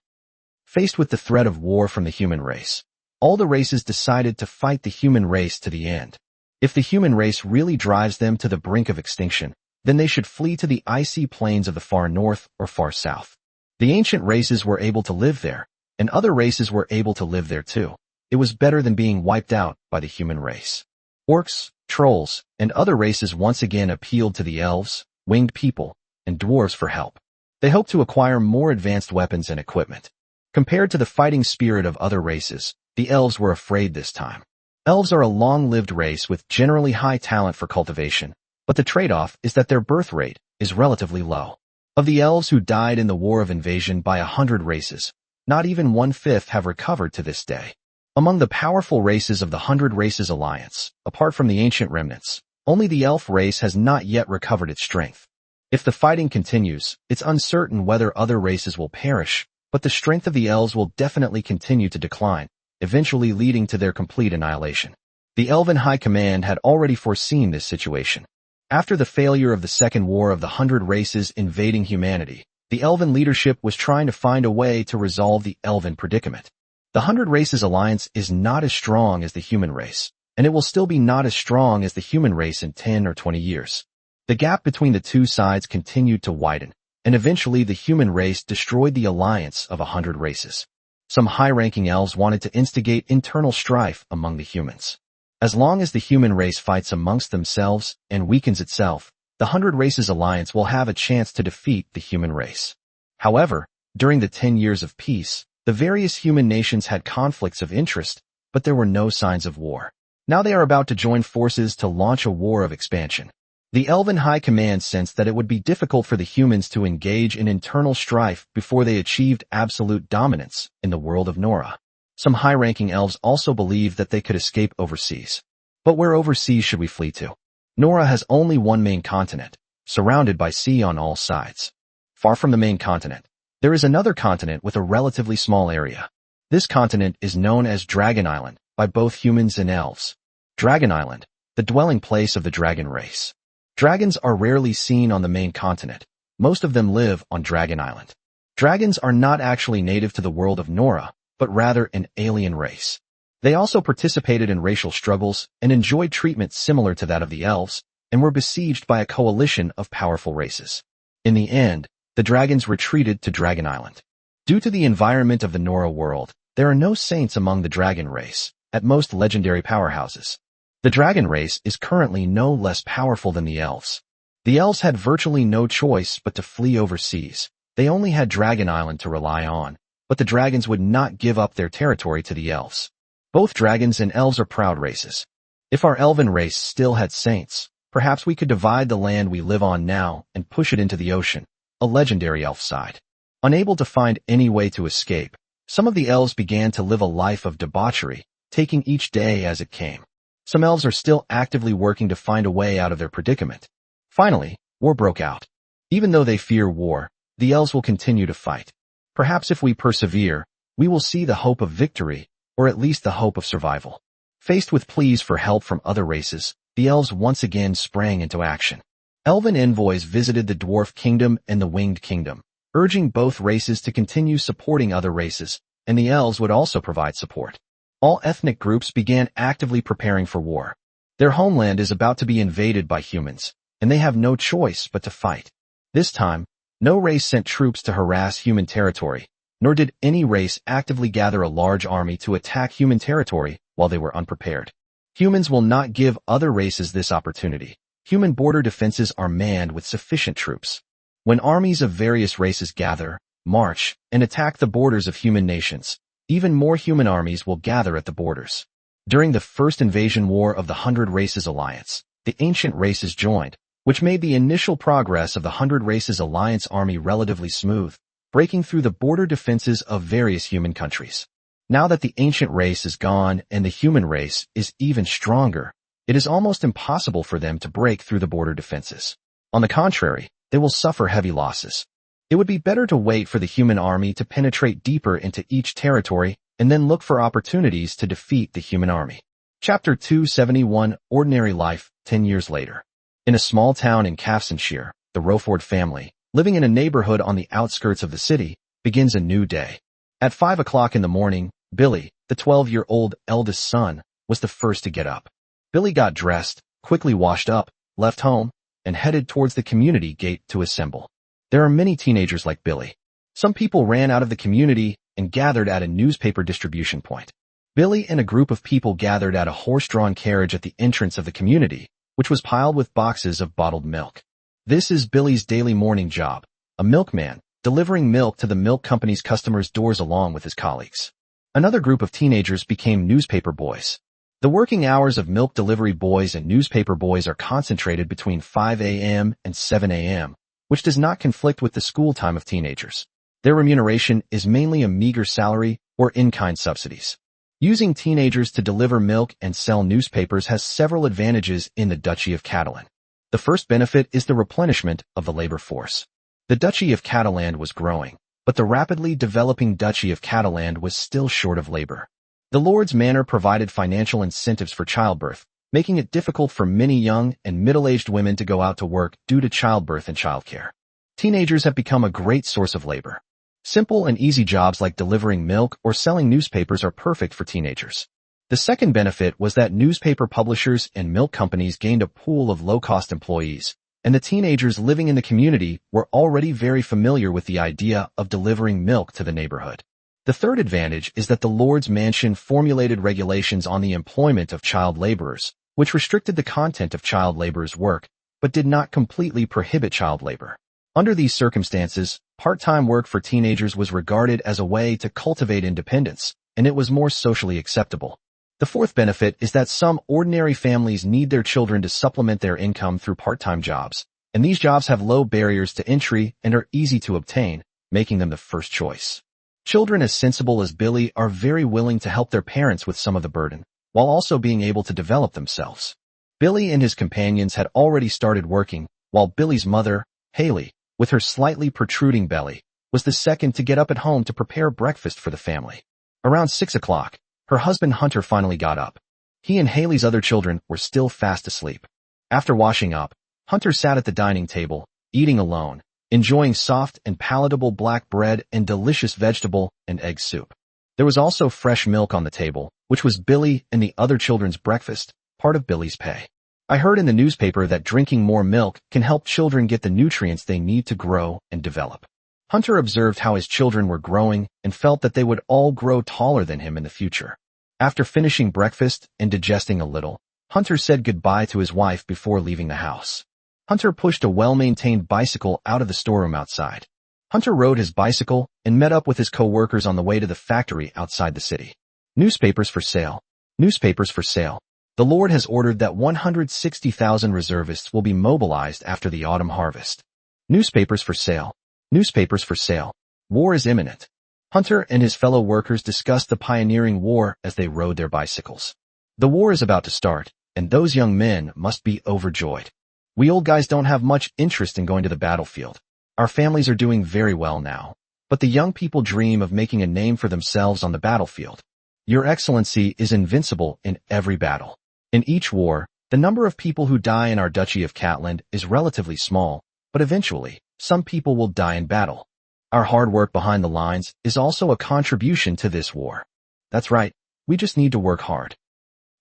[SPEAKER 1] Faced with the threat of war from the human race, all the races decided to fight the human race to the end. If the human race really drives them to the brink of extinction, then they should flee to the icy plains of the far north or far south. The ancient races were able to live there, and other races were able to live there too. It was better than being wiped out by the human race. Orcs, trolls, and other races once again appealed to the elves, winged people, and dwarves for help. They hoped to acquire more advanced weapons and equipment. Compared to the fighting spirit of other races, the elves were afraid this time. Elves are a long-lived race with generally high talent for cultivation, but the trade-off is that their birth rate is relatively low. Of the elves who died in the War of Invasion by 100 races, not even 1/5 have recovered to this day. Among the powerful races of the 100 Races Alliance, apart from the ancient remnants, only the elf race has not yet recovered its strength. If the fighting continues, it's uncertain whether other races will perish, but the strength of the elves will definitely continue to decline, eventually leading to their complete annihilation. The Elven High Command had already foreseen this situation. After the failure of the Second War of the 100 Races invading humanity, the Elven leadership was trying to find a way to resolve the Elven predicament. The 100 Races Alliance is not as strong as the human race, and it will still be not as strong as the human race in 10 or 20 years. The gap between the two sides continued to widen, and eventually the human race destroyed the alliance of 100 races. Some high-ranking elves wanted to instigate internal strife among the humans. As long as the human race fights amongst themselves and weakens itself, the 100 Races Alliance will have a chance to defeat the human race. However, during the 10 years of peace, the various human nations had conflicts of interest, but there were no signs of war. Now they are about to join forces to launch a war of expansion. The Elven High Command sensed that it would be difficult for the humans to engage in internal strife before they achieved absolute dominance in the world of Nora. Some high-ranking elves also believed that they could escape overseas. But where overseas should we flee to? Nora has only one main continent, surrounded by sea on all sides. Far from the main continent, there is another continent with a relatively small area. This continent is known as Dragon Island by both humans and elves. Dragon Island, the dwelling place of the dragon race. Dragons are rarely seen on the main continent. Most of them live on Dragon Island. Dragons are not actually native to the world of Nora, but rather an alien race. They also participated in racial struggles and enjoyed treatment similar to that of the elves, and were besieged by a coalition of powerful races. In the end, the dragons retreated to Dragon Island. Due to the environment of the Nora world, there are no saints among the dragon race, at most legendary powerhouses. The dragon race is currently no less powerful than the elves. The elves had virtually no choice but to flee overseas. They only had Dragon Island to rely on, but the dragons would not give up their territory to the elves. Both dragons and elves are proud races. If our elven race still had saints, perhaps we could divide the land we live on now and push it into the ocean, a legendary elf sighed. Unable to find any way to escape, some of the elves began to live a life of debauchery, taking each day as it came. Some elves are still actively working to find a way out of their predicament. Finally, war broke out. Even though they fear war, the elves will continue to fight. Perhaps if we persevere, we will see the hope of victory, or at least the hope of survival. Faced with pleas for help from other races, the elves once again sprang into action. Elven envoys visited the Dwarf Kingdom and the Winged Kingdom, urging both races to continue supporting other races, and the elves would also provide support. All ethnic groups began actively preparing for war. Their homeland is about to be invaded by humans, and they have no choice but to fight. This time, no race sent troops to harass human territory, nor did any race actively gather a large army to attack human territory while they were unprepared. Humans will not give other races this opportunity. Human border defenses are manned with sufficient troops. When armies of various races gather, march, and attack the borders of human nations, even more human armies will gather at the borders. During the first invasion war of the 100 Races Alliance, the ancient races joined, which made the initial progress of the 100 Races Alliance army relatively smooth, breaking through the border defenses of various human countries. Now that the ancient race is gone and the human race is even stronger, it is almost impossible for them to break through the border defenses. On the contrary, they will suffer heavy losses. It would be better to wait for the human army to penetrate deeper into each territory and then look for opportunities to defeat the human army. Chapter 271, Ordinary Life, 10 years later. In a small town in Cafsonshire, the Roford family, living in a neighborhood on the outskirts of the city, begins a new day. At 5 o'clock in the morning, Billy, the 12-year-old eldest son, was the first to get up. Billy got dressed, quickly washed up, left home, and headed towards the community gate to assemble. There are many teenagers like Billy. Some people ran out of the community and gathered at a newspaper distribution point. Billy and a group of people gathered at a horse-drawn carriage at the entrance of the community, which was piled with boxes of bottled milk. This is Billy's daily morning job, a milkman, delivering milk to the milk company's customers' doors along with his colleagues. Another group of teenagers became newspaper boys. The working hours of milk delivery boys and newspaper boys are concentrated between 5 a.m. and 7 a.m., which does not conflict with the school time of teenagers. Their remuneration is mainly a meager salary or in-kind subsidies. Using teenagers to deliver milk and sell newspapers has several advantages in the Duchy of Catalan. The first benefit is the replenishment of the labor force. The Duchy of Catalan was growing, but the rapidly developing Duchy of Catalan was still short of labor. The Lord's Manor provided financial incentives for childbirth, making it difficult for many young and middle-aged women to go out to work due to childbirth and childcare. Teenagers have become a great source of labor. Simple and easy jobs like delivering milk or selling newspapers are perfect for teenagers. The second benefit was that newspaper publishers and milk companies gained a pool of low-cost employees, and the teenagers living in the community were already very familiar with the idea of delivering milk to the neighborhood. The third advantage is that the Lord's Mansion formulated regulations on the employment of child laborers, which restricted the content of child laborers' work, but did not completely prohibit child labor. Under these circumstances, part-time work for teenagers was regarded as a way to cultivate independence, and it was more socially acceptable. The fourth benefit is that some ordinary families need their children to supplement their income through part-time jobs, and these jobs have low barriers to entry and are easy to obtain, making them the first choice. Children as sensible as Billy are very willing to help their parents with some of the burden, while also being able to develop themselves. Billy and his companions had already started working, while Billy's mother, Haley, with her slightly protruding belly, was the second to get up at home to prepare breakfast for the family. Around 6 o'clock, her husband Hunter finally got up. He and Haley's other children were still fast asleep. After washing up, Hunter sat at the dining table, eating alone, enjoying soft and palatable black bread and delicious vegetable and egg soup. There was also fresh milk on the table, which was Billy and the other children's breakfast, part of Billy's pay. I heard in the newspaper that drinking more milk can help children get the nutrients they need to grow and develop. Hunter observed how his children were growing and felt that they would all grow taller than him in the future. After finishing breakfast and digesting a little, Hunter said goodbye to his wife before leaving the house. Hunter pushed a well-maintained bicycle out of the storeroom outside. Hunter rode his bicycle and met up with his co-workers on the way to the factory outside the city. Newspapers for sale. Newspapers for sale. The Lord has ordered that 160,000 reservists will be mobilized after the autumn harvest. Newspapers for sale. Newspapers for sale. War is imminent. Hunter and his fellow workers discussed the pioneering war as they rode their bicycles. The war is about to start, and those young men must be overjoyed. We old guys don't have much interest in going to the battlefield. Our families are doing very well now, but the young people dream of making a name for themselves on the battlefield. Your Excellency is invincible in every battle. In each war, the number of people who die in our Duchy of Catland is relatively small, but eventually, some people will die in battle. Our hard work behind the lines is also a contribution to this war. That's right, we just need to work hard.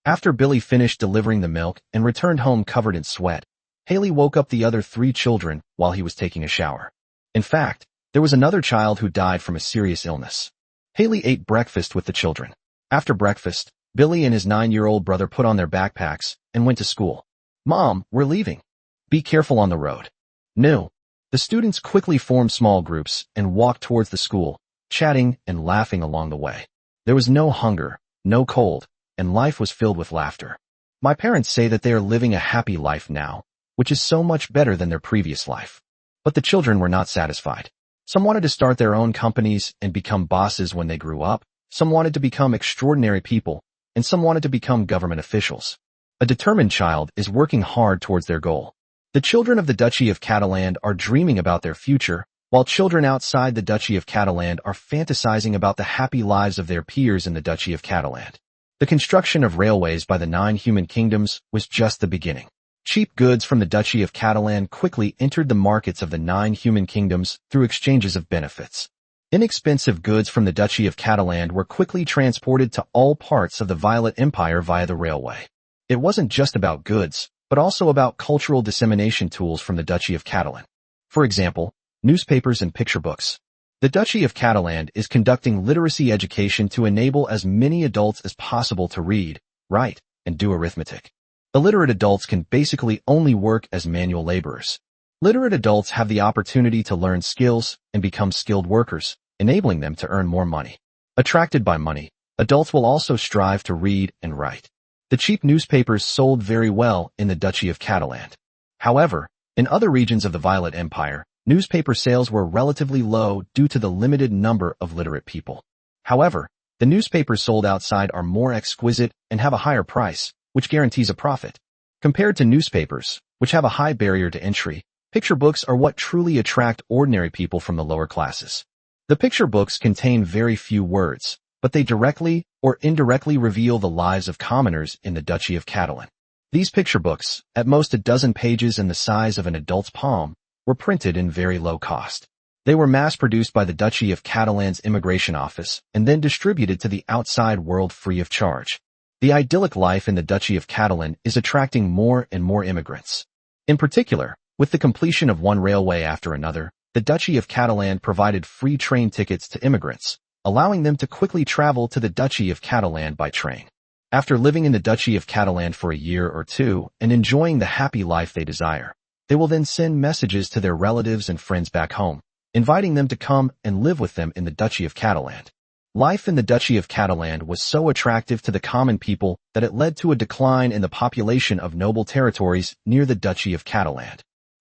[SPEAKER 1] After Billy finished delivering the milk and returned home covered in sweat, Haley woke up the other 3 children while he was taking a shower. In fact, there was another child who died from a serious illness. Haley ate breakfast with the children. After breakfast, Billy and his 9-year-old brother put on their backpacks and went to school. "Mom, we're leaving. Be careful on the road." "No." The students quickly formed small groups and walked towards the school, chatting and laughing along the way. There was no hunger, no cold, and life was filled with laughter. My parents say that they are living a happy life now, which is so much better than their previous life. But the children were not satisfied. Some wanted to start their own companies and become bosses when they grew up, some wanted to become extraordinary people, and some wanted to become government officials. A determined child is working hard towards their goal. The children of the Duchy of Cataland are dreaming about their future, while children outside the Duchy of Cataland are fantasizing about the happy lives of their peers in the Duchy of Cataland. The construction of railways by the 9 human kingdoms was just the beginning. Cheap goods from the Duchy of Cataland quickly entered the markets of the 9 human kingdoms through exchanges of benefits. Inexpensive goods from the Duchy of Cataland were quickly transported to all parts of the Violet Empire via the railway. It wasn't just about goods, but also about cultural dissemination tools from the Duchy of Catalan. For example, newspapers and picture books. The Duchy of Cataland is conducting literacy education to enable as many adults as possible to read, write, and do arithmetic. Illiterate adults can basically only work as manual laborers. Literate adults have the opportunity to learn skills and become skilled workers, enabling them to earn more money. Attracted by money, adults will also strive to read and write. The cheap newspapers sold very well in the Duchy of Cataland. However, in other regions of the Violet Empire, newspaper sales were relatively low due to the limited number of literate people. However, the newspapers sold outside are more exquisite and have a higher price, which guarantees a profit. Compared to newspapers, which have a high barrier to entry, picture books are what truly attract ordinary people from the lower classes. The picture books contain very few words, but they directly or indirectly reveal the lives of commoners in the Duchy of Catalan. These picture books, at most a dozen pages and the size of an adult's palm, were printed in very low cost. They were mass-produced by the Duchy of Catalan's immigration office and then distributed to the outside world free of charge. The idyllic life in the Duchy of Catalan is attracting more and more immigrants. In particular, with the completion of one railway after another, the Duchy of Catalan provided free train tickets to immigrants, allowing them to quickly travel to the Duchy of Catalan by train. After living in the Duchy of Catalan for a year or two and enjoying the happy life they desire, they will then send messages to their relatives and friends back home, inviting them to come and live with them in the Duchy of Catalan. Life in the Duchy of Catalan was so attractive to the common people that it led to a decline in the population of noble territories near the Duchy of Catalan.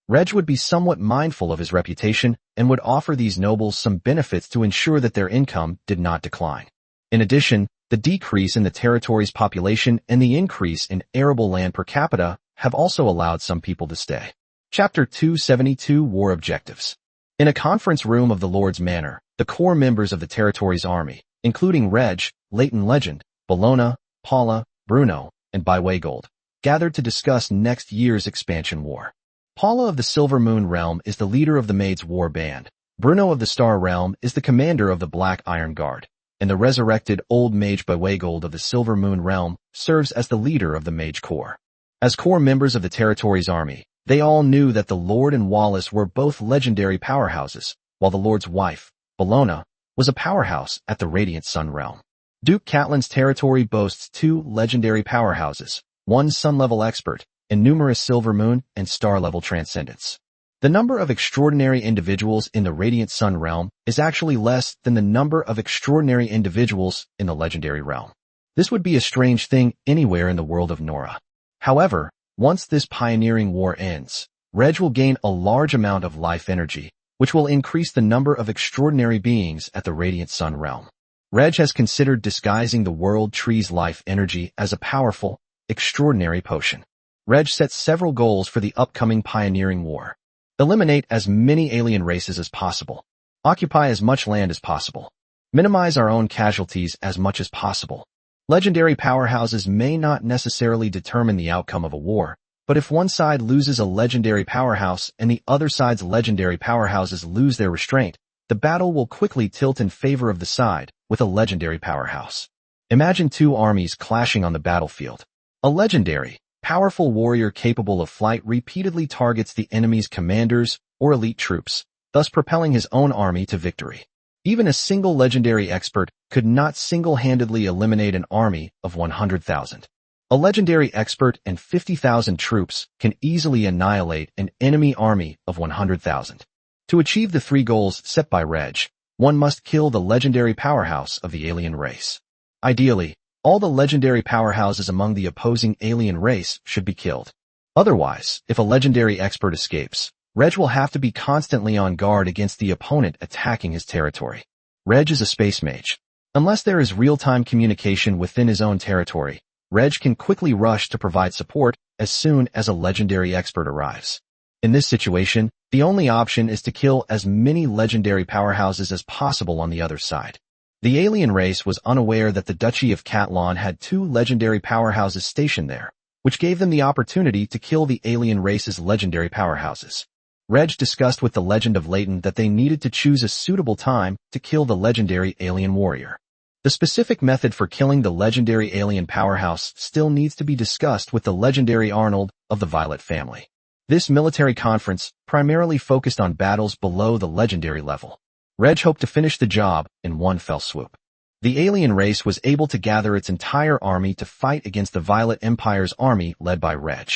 [SPEAKER 1] Reg would be somewhat mindful of his reputation and would offer these nobles some benefits to ensure that their income did not decline. In addition, the decrease in the territory's population and the increase in arable land per capita have also allowed some people to stay. Chapter 272 War Objectives. In a conference room of the Lord's Manor, the core members of the territory's army, including Reg, Leighton Legend, Bologna, Paula, Bruno, and Bywaygold, gathered to discuss next year's expansion war. Paula of the Silver Moon Realm is the leader of the Maid's war band, Bruno of the Star Realm is the commander of the Black Iron Guard, and the resurrected Old Mage Bywaygold of the Silver Moon Realm serves as the leader of the Mage Corps. As core members of the territory's army, they all knew that the Lord and Wallace were both legendary powerhouses, while the Lord's wife, Bologna, was a powerhouse at the Radiant Sun Realm. Duke Catlan's territory boasts 2 legendary powerhouses, 1 Sun-level expert, and numerous Silver Moon and Star-level transcendents. The number of extraordinary individuals in the Radiant Sun Realm is actually less than the number of extraordinary individuals in the Legendary Realm. This would be a strange thing anywhere in the world of Nora. However, once this pioneering war ends, Reg will gain a large amount of life energy, which will increase the number of extraordinary beings at the Radiant Sun Realm. Reg has considered disguising the World Tree's life energy as a powerful, extraordinary potion. Reg sets several goals for the upcoming pioneering war. Eliminate as many alien races as possible. Occupy as much land as possible. Minimize our own casualties as much as possible. Legendary powerhouses may not necessarily determine the outcome of a war, but if one side loses a legendary powerhouse and the other side's legendary powerhouses lose their restraint, the battle will quickly tilt in favor of the side with a legendary powerhouse. Imagine two armies clashing on the battlefield. A legendary, powerful warrior capable of flight repeatedly targets the enemy's commanders or elite troops, thus propelling his own army to victory. Even a single legendary expert could not single-handedly eliminate an army of 100,000. A legendary expert and 50,000 troops can easily annihilate an enemy army of 100,000. To achieve the three goals set by Reg, one must kill the legendary powerhouse of the alien race. Ideally, all the legendary powerhouses among the opposing alien race should be killed. Otherwise, if a legendary expert escapes, Reg will have to be constantly on guard against the opponent attacking his territory. Reg is a space mage. Unless there is real-time communication within his own territory, Reg can quickly rush to provide support as soon as a legendary expert arrives. In this situation, the only option is to kill as many legendary powerhouses as possible on the other side. The alien race was unaware that the Duchy of Catalan had two legendary powerhouses stationed there, which gave them the opportunity to kill the alien race's legendary powerhouses. Reg discussed with the Legend of Leighton that they needed to choose a suitable time to kill the legendary alien warrior. The specific method for killing the legendary alien powerhouse still needs to be discussed with the legendary Arnold of the Violet family. This military conference primarily focused on battles below the legendary level. Reg hoped to finish the job in one fell swoop. The alien race was able to gather its entire army to fight against the Violet Empire's army led by Reg.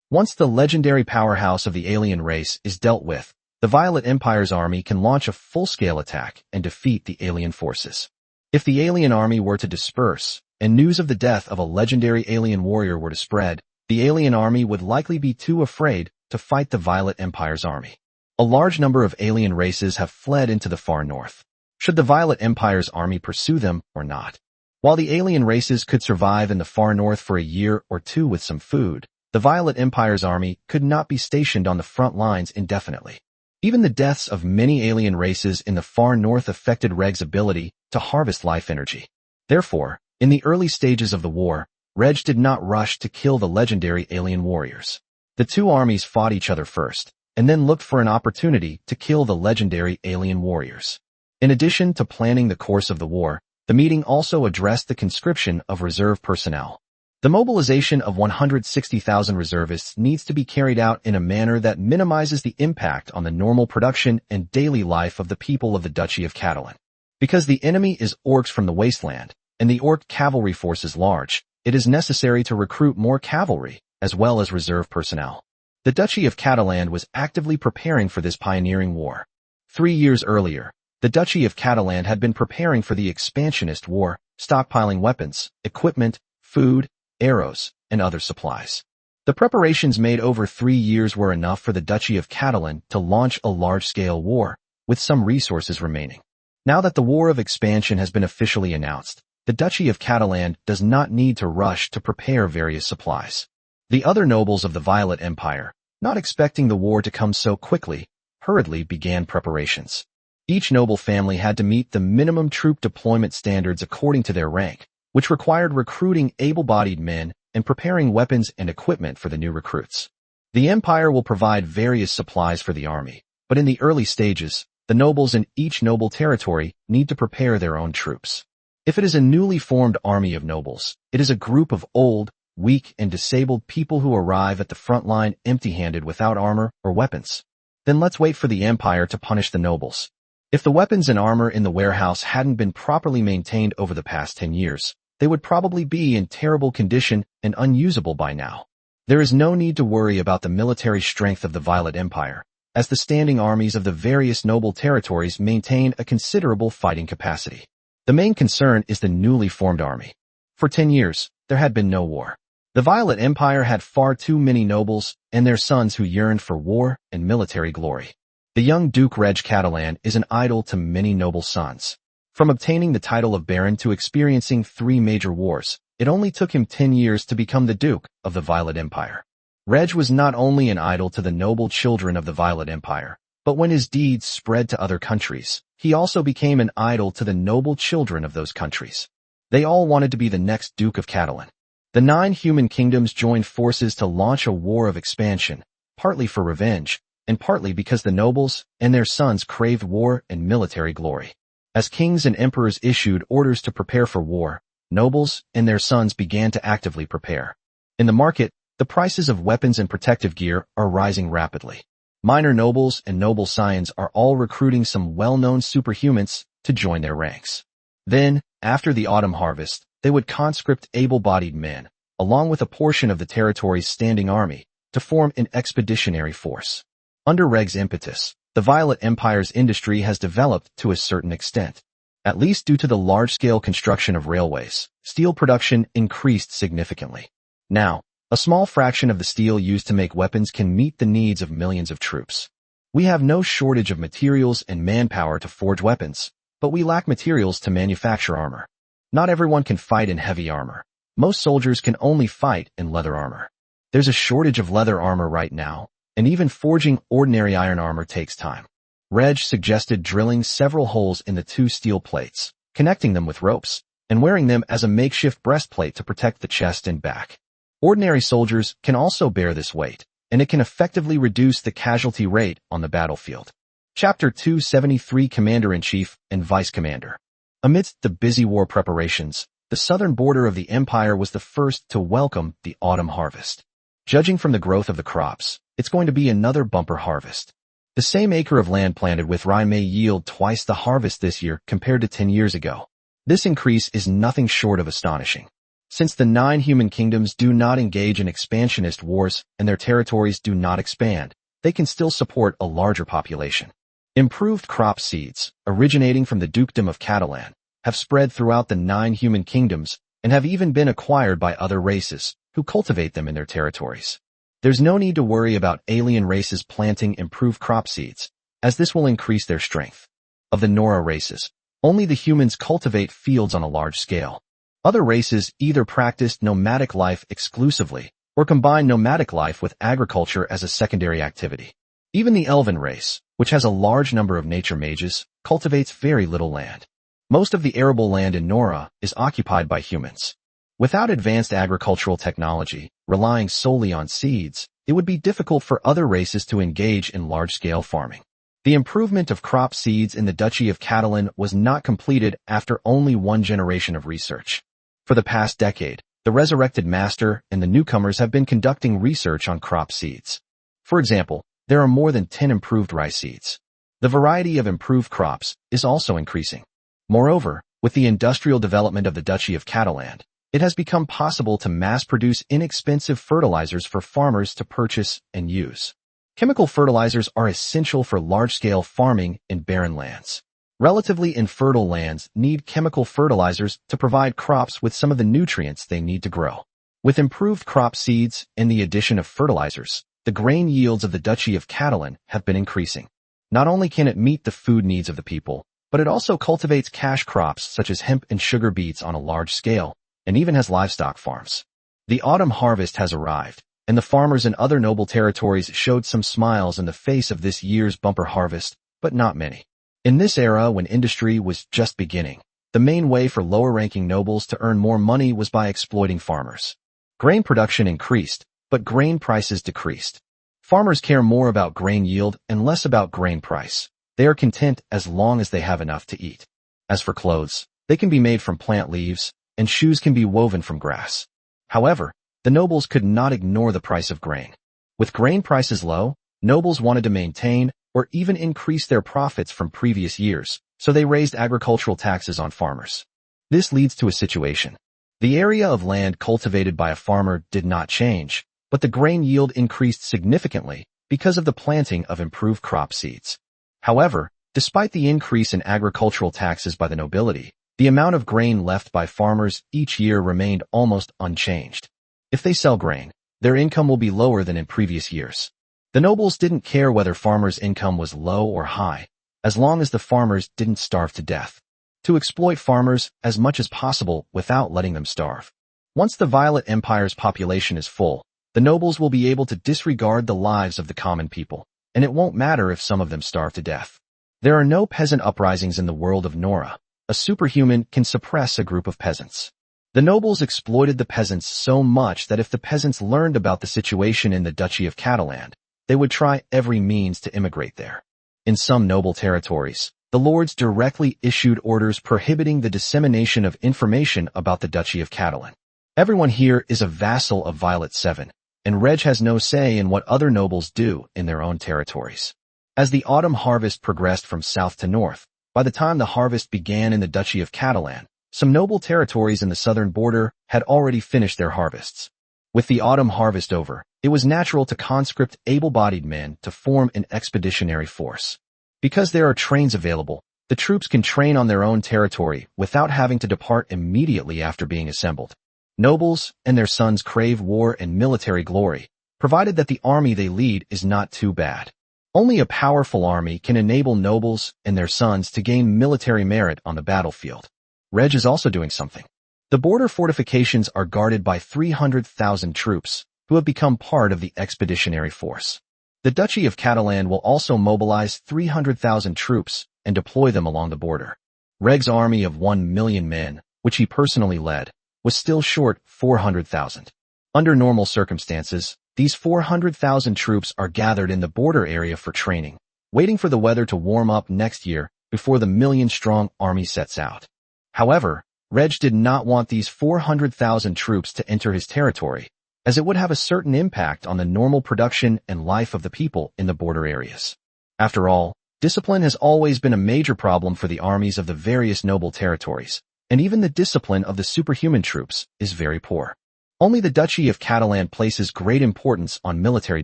[SPEAKER 1] Once the legendary powerhouse of the alien race is dealt with, the Violet Empire's army can launch a full-scale attack and defeat the alien forces. If the alien army were to disperse, and news of the death of a legendary alien warrior were to spread, the alien army would likely be too afraid to fight the Violet Empire's army. A large number of alien races have fled into the far north. Should the Violet Empire's army pursue them or not? While the alien races could survive in the far north for a year or two with some food, the Violet Empire's army could not be stationed on the front lines indefinitely. Even the deaths of many alien races in the far north affected Reg's ability to harvest life energy. Therefore, in the early stages of the war, Reg did not rush to kill the legendary alien warriors. The two armies fought each other first, and then looked for an opportunity to kill the legendary alien warriors. In addition to planning the course of the war, the meeting also addressed the conscription of reserve personnel. The mobilization of 160,000 reservists needs to be carried out in a manner that minimizes the impact on the normal production and daily life of the people of the Duchy of Catalan. Because the enemy is orcs from the wasteland, and the orc cavalry force is large, it is necessary to recruit more cavalry, as well as reserve personnel. The Duchy of Catalan was actively preparing for this pioneering war. 3 years earlier, the Duchy of Catalan had been preparing for the expansionist war, stockpiling weapons, equipment, food, arrows, and other supplies. The preparations made over 3 years were enough for the Duchy of Catalan to launch a large-scale war, with some resources remaining. Now that the War of Expansion has been officially announced, the Duchy of Catalan does not need to rush to prepare various supplies. The other nobles of the Violet Empire, not expecting the war to come so quickly, hurriedly began preparations. Each noble family had to meet the minimum troop deployment standards according to their rank, which required recruiting able-bodied men and preparing weapons and equipment for the new recruits. The empire will provide various supplies for the army, but in the early stages, the nobles in each noble territory need to prepare their own troops. If it is a newly formed army of nobles, it is a group of old, weak, and disabled people who arrive at the front line empty-handed without armor or weapons. Then let's wait for the empire to punish the nobles. If the weapons and armor in the warehouse hadn't been properly maintained over the past 10 years, they would probably be in terrible condition and unusable by now. There is no need to worry about the military strength of the Violet Empire, as the standing armies of the various noble territories maintain a considerable fighting capacity. The main concern is the newly formed army. For 10 years, there had been no war. The Violet Empire had far too many nobles and their sons who yearned for war and military glory. The young Duke Reg Catalan is an idol to many noble sons. From obtaining the title of Baron to experiencing 3 major wars, it only took him 10 years to become the Duke of the Violet Empire. Reg was not only an idol to the noble children of the Violet Empire, but when his deeds spread to other countries, he also became an idol to the noble children of those countries. They all wanted to be the next Duke of Catalan. The 9 human kingdoms joined forces to launch a war of expansion, partly for revenge, and partly because the nobles and their sons craved war and military glory. As kings and emperors issued orders to prepare for war, nobles and their sons began to actively prepare. In the market, the prices of weapons and protective gear are rising rapidly. Minor nobles and noble scions are all recruiting some well-known superhumans to join their ranks. Then, after the autumn harvest, they would conscript able-bodied men, along with a portion of the territory's standing army, to form an expeditionary force. Under Reg's impetus, the Violet Empire's industry has developed to a certain extent. At least due to the large-scale construction of railways, steel production increased significantly. Now, a small fraction of the steel used to make weapons can meet the needs of millions of troops. We have no shortage of materials and manpower to forge weapons, but we lack materials to manufacture armor. Not everyone can fight in heavy armor. Most soldiers can only fight in leather armor. There's a shortage of leather armor right now, and even forging ordinary iron armor takes time. Reg suggested drilling several holes in the 2 steel plates, connecting them with ropes, and wearing them as a makeshift breastplate to protect the chest and back. Ordinary soldiers can also bear this weight, and it can effectively reduce the casualty rate on the battlefield. Chapter 273 Commander-in-Chief and Vice-Commander. Amidst the busy war preparations, the southern border of the empire was the first to welcome the autumn harvest. Judging from the growth of the crops, it's going to be another bumper harvest. The same acre of land planted with rye may yield twice the harvest this year compared to 10 years ago. This increase is nothing short of astonishing. Since the 9 human kingdoms do not engage in expansionist wars and their territories do not expand, they can still support a larger population. Improved crop seeds, originating from the Dukedom of Catalan, have spread throughout the 9 human kingdoms and have even been acquired by other races, who cultivate them in their territories. There's no need to worry about alien races planting improved crop seeds, as this will increase their strength. Of the Nora races, only the humans cultivate fields on a large scale. Other races either practiced nomadic life exclusively, or combine nomadic life with agriculture as a secondary activity. Even the Elven race, which has a large number of nature mages, cultivates very little land. Most of the arable land in Nora is occupied by humans. Without advanced agricultural technology, relying solely on seeds, it would be difficult for other races to engage in large-scale farming. The improvement of crop seeds in the Duchy of Catalan was not completed after only 1 generation of research. For the past decade, the resurrected master and the newcomers have been conducting research on crop seeds. For example, there are more than 10 improved rice seeds. The variety of improved crops is also increasing. Moreover, with the industrial development of the Duchy of Catalan, it has become possible to mass-produce inexpensive fertilizers for farmers to purchase and use. Chemical fertilizers are essential for large-scale farming in barren lands. Relatively infertile lands need chemical fertilizers to provide crops with some of the nutrients they need to grow. With improved crop seeds and the addition of fertilizers, the grain yields of the Duchy of Catalan have been increasing. Not only can it meet the food needs of the people, but it also cultivates cash crops such as hemp and sugar beets on a large scale, and even has livestock farms. The autumn harvest has arrived, and the farmers in other noble territories showed some smiles in the face of this year's bumper harvest, but not many. In this era when industry was just beginning, the main way for lower-ranking nobles to earn more money was by exploiting farmers. Grain production increased, but grain prices decreased. Farmers care more about grain yield and less about grain price. They are content as long as they have enough to eat. As for clothes, they can be made from plant leaves, and shoes can be woven from grass. However, the nobles could not ignore the price of grain. With grain prices low, nobles wanted to maintain or even increase their profits from previous years, so they raised agricultural taxes on farmers. This leads to a situation. The area of land cultivated by a farmer did not change, but the grain yield increased significantly because of the planting of improved crop seeds. However, despite the increase in agricultural taxes by the nobility, the amount of grain left by farmers each year remained almost unchanged. If they sell grain, their income will be lower than in previous years. The nobles didn't care whether farmers' income was low or high, as long as the farmers didn't starve to death. To exploit farmers as much as possible without letting them starve. Once the Violet Empire's population is full, The nobles will be able to disregard the lives of the common people, and it won't matter if some of them starve to death. There are no peasant uprisings in the world of Nora. A superhuman can suppress a group of peasants. The nobles exploited the peasants so much that if the peasants learned about the situation in the Duchy of Catalan, they would try every means to immigrate there. In some noble territories, the lords directly issued orders prohibiting the dissemination of information about the Duchy of Catalan. Everyone here is a vassal of Violet 7, and Reg has no say in what other nobles do in their own territories. As the autumn harvest progressed from south to north, by the time the harvest began in the Duchy of Catalan, some noble territories in the southern border had already finished their harvests. With the autumn harvest over, it was natural to conscript able-bodied men to form an expeditionary force. Because there are trains available, the troops can train on their own territory without having to depart immediately after being assembled. Nobles and their sons crave war and military glory, provided that the army they lead is not too bad. Only a powerful army can enable nobles and their sons to gain military merit on the battlefield. Reg is also doing something. The border fortifications are guarded by 300,000 troops, who have become part of the expeditionary force. The Duchy of Catalan will also mobilize 300,000 troops and deploy them along the border. Reg's army of 1 million men, which he personally led, was still short 400,000. Under normal circumstances, these 400,000 troops are gathered in the border area for training, waiting for the weather to warm up next year before the million-strong army sets out. However, Reg did not want these 400,000 troops to enter his territory, as it would have a certain impact on the normal production and life of the people in the border areas. After all, discipline has always been a major problem for the armies of the various noble territories, and even the discipline of the superhuman troops is very poor. Only the Duchy of Catalan places great importance on military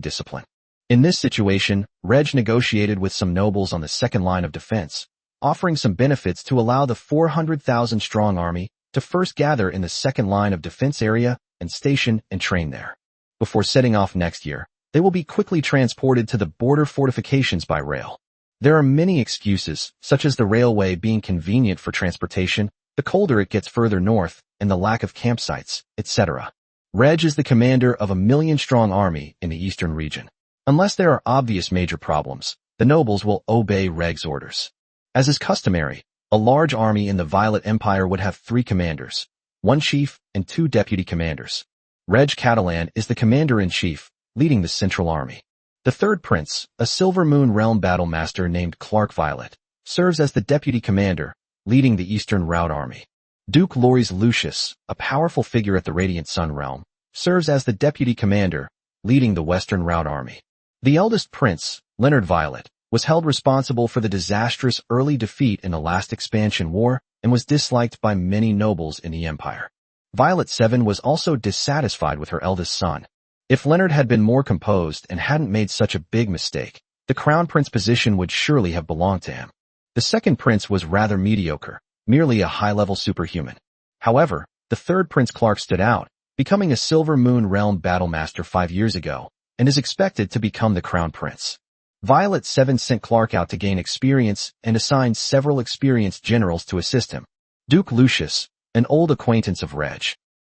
[SPEAKER 1] discipline. In this situation, Reg negotiated with some nobles on the second line of defense, offering some benefits to allow the 400,000-strong army to first gather in the second line of defense area and station and train there. Before setting off next year, they will be quickly transported to the border fortifications by rail. There are many excuses, such as the railway being convenient for transportation, the colder it gets further north, and the lack of campsites, etc. Reg is the commander of a million-strong army in the eastern region. Unless there are obvious major problems, the nobles will obey Reg's orders. As is customary, a large army in the Violet Empire would have 3 commanders, 1 chief and 2 deputy commanders. Reg Catalan is the commander-in-chief, leading the central army. The third prince, a Silver Moon Realm battle master named Clark Violet, serves as the deputy commander, leading the Eastern Route Army. Duke Loris Lucius, a powerful figure at the Radiant Sun Realm, serves as the deputy commander, leading the Western Route Army. The eldest prince, Leonard Violet, was held responsible for the disastrous early defeat in the last expansion war and was disliked by many nobles in the empire. Violet 7 was also dissatisfied with her eldest son. If Leonard had been more composed and hadn't made such a big mistake, the crown prince position would surely have belonged to him. The second prince was rather mediocre, merely a high-level superhuman. However, the third Prince Clark stood out, becoming a Silver Moon Realm battlemaster 5 years ago, and is expected to become the crown prince. Violet 7 sent Clark out to gain experience and assigned several experienced generals to assist him. Duke Lucius, an old acquaintance of Reg.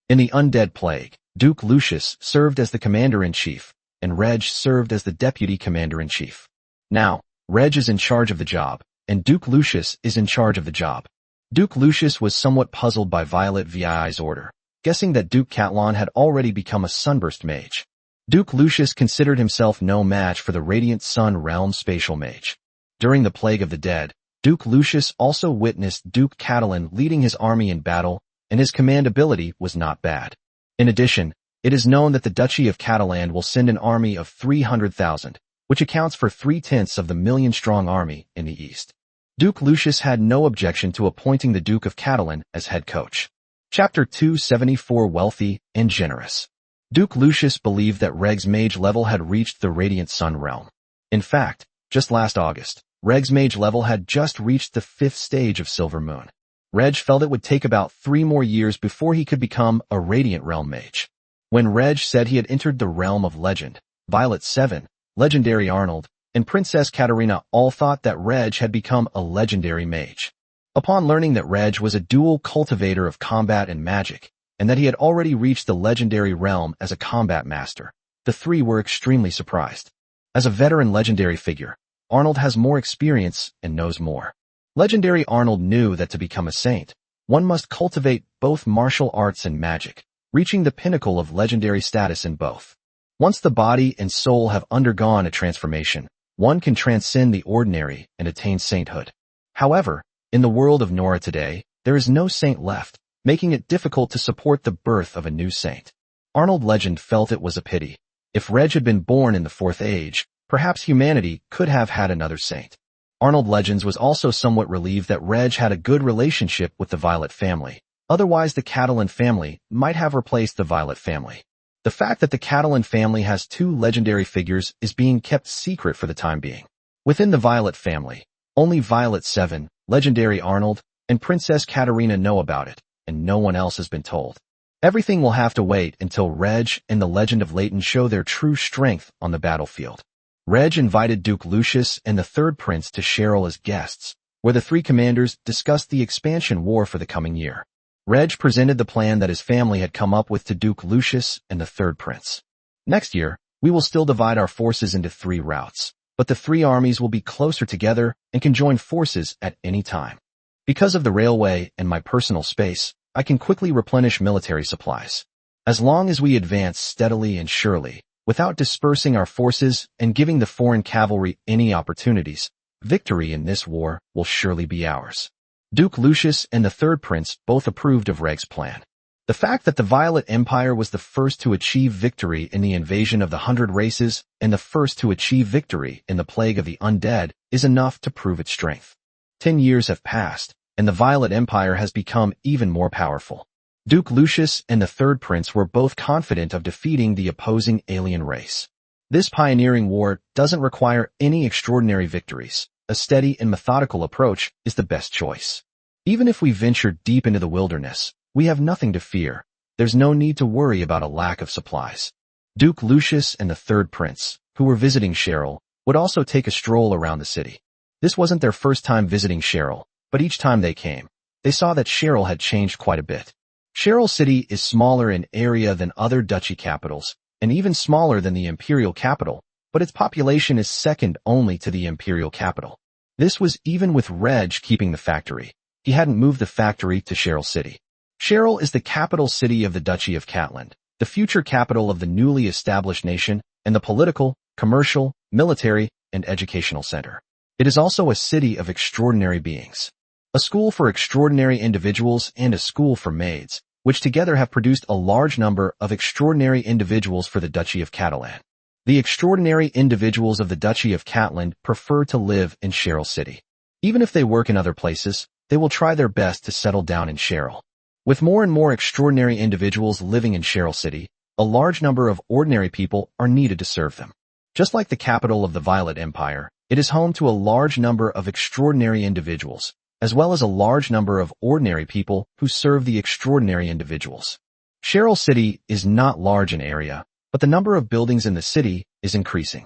[SPEAKER 1] In the Undead Plague, Duke Lucius served as the commander-in-chief, and Reg served as the deputy commander-in-chief. Now, Reg is in charge of the job, and Duke Lucius is in charge of the job. Duke Lucius was somewhat puzzled by Violet VI's order, guessing that Duke Catalan had already become a Sunburst mage. Duke Lucius considered himself no match for the Radiant Sun Realm spatial mage. During the Plague of the Dead, Duke Lucius also witnessed Duke Catalan leading his army in battle, and his command ability was not bad. In addition, it is known that the Duchy of Catalan will send an army of 300,000, which accounts for 3/10 of the million-strong army in the east. Duke Lucius had no objection to appointing the Duke of Catalan as head coach. Chapter 274 Wealthy and Generous. Duke Lucius believed that Reg's mage level had reached the Radiant Sun Realm. In fact, just last August, Reg's mage level had just reached the 5th stage of Silver Moon. Reg felt it would take about 3 more years before he could become a Radiant Realm mage. When Reg said he had entered the realm of legend, Violet 7, Legendary Arnold, and Princess Katarina all thought that Reg had become a legendary mage. Upon learning that Reg was a dual cultivator of combat and magic, and that he had already reached the legendary realm as a combat master, The three were extremely surprised. As a veteran legendary figure, Arnold has more experience and knows more. Legendary Arnold knew that to become a saint, one must cultivate both martial arts and magic, reaching the pinnacle of legendary status in both. Once the body and soul have undergone a transformation, one can transcend the ordinary and attain sainthood. However, in the world of Nora today, there is no saint left, making it difficult to support the birth of a new saint. Arnold Legend felt it was a pity. If Reg had been born in the Fourth Age, perhaps humanity could have had another saint. Arnold Legends was also somewhat relieved that Reg had a good relationship with the Violet family. Otherwise, the Catalan family might have replaced the Violet family. The fact that the Catalan family has two legendary figures is being kept secret for the time being. Within the Violet family, only Violet 7, Legendary Arnold, and Princess Katarina know about it, and no one else has been told. Everything will have to wait until Reg and the Legend of Leighton show their true strength on the battlefield. Reg invited Duke Lucius and the third prince to Cheryl as guests, where the three commanders discussed the expansion war for the coming year. Reg presented the plan that his family had come up with to Duke Lucius and the third prince. Next year, we will still divide our forces into 3 routes, but the 3 armies will be closer together and can join forces at any time. Because of the railway and my personal space, I can quickly replenish military supplies. As long as we advance steadily and surely, without dispersing our forces and giving the foreign cavalry any opportunities, victory in this war will surely be ours. Duke Lucius and the third prince both approved of Reg's plan. The fact that the Violet Empire was the first to achieve victory in the invasion of the 100 races and the first to achieve victory in the plague of the undead is enough to prove its strength. 10 years have passed, and the Violet Empire has become even more powerful. Duke Lucius and the third prince were both confident of defeating the opposing alien race. This pioneering war doesn't require any extraordinary victories. A steady and methodical approach is the best choice. Even if we venture deep into the wilderness, we have nothing to fear. There's no need to worry about a lack of supplies. Duke Lucius and the third prince, who were visiting Cheryl, would also take a stroll around the city. This wasn't their first time visiting Cheryl, but each time they came, they saw that Cheryl had changed quite a bit. Cheryl City is smaller in area than other duchy capitals, and even smaller than the imperial capital, but its population is second only to the imperial capital. This was even with Reg keeping the factory. He hadn't moved the factory to Cheryl City. Cheryl is the capital city of the Duchy of Catland, the future capital of the newly established nation, and the political, commercial, military, and educational center. It is also a city of extraordinary beings. A school for extraordinary individuals and a school for maids, which together have produced a large number of extraordinary individuals for the Duchy of Catalan. The extraordinary individuals of the Duchy of Catland prefer to live in Cheryl City. Even if they work in other places, they will try their best to settle down in Cheryl. With more and more extraordinary individuals living in Cheryl City, a large number of ordinary people are needed to serve them. Just like the capital of the Violet Empire, it is home to a large number of extraordinary individuals, as well as a large number of ordinary people who serve the extraordinary individuals. Cheryl City is not large in area, but the number of buildings in the city is increasing.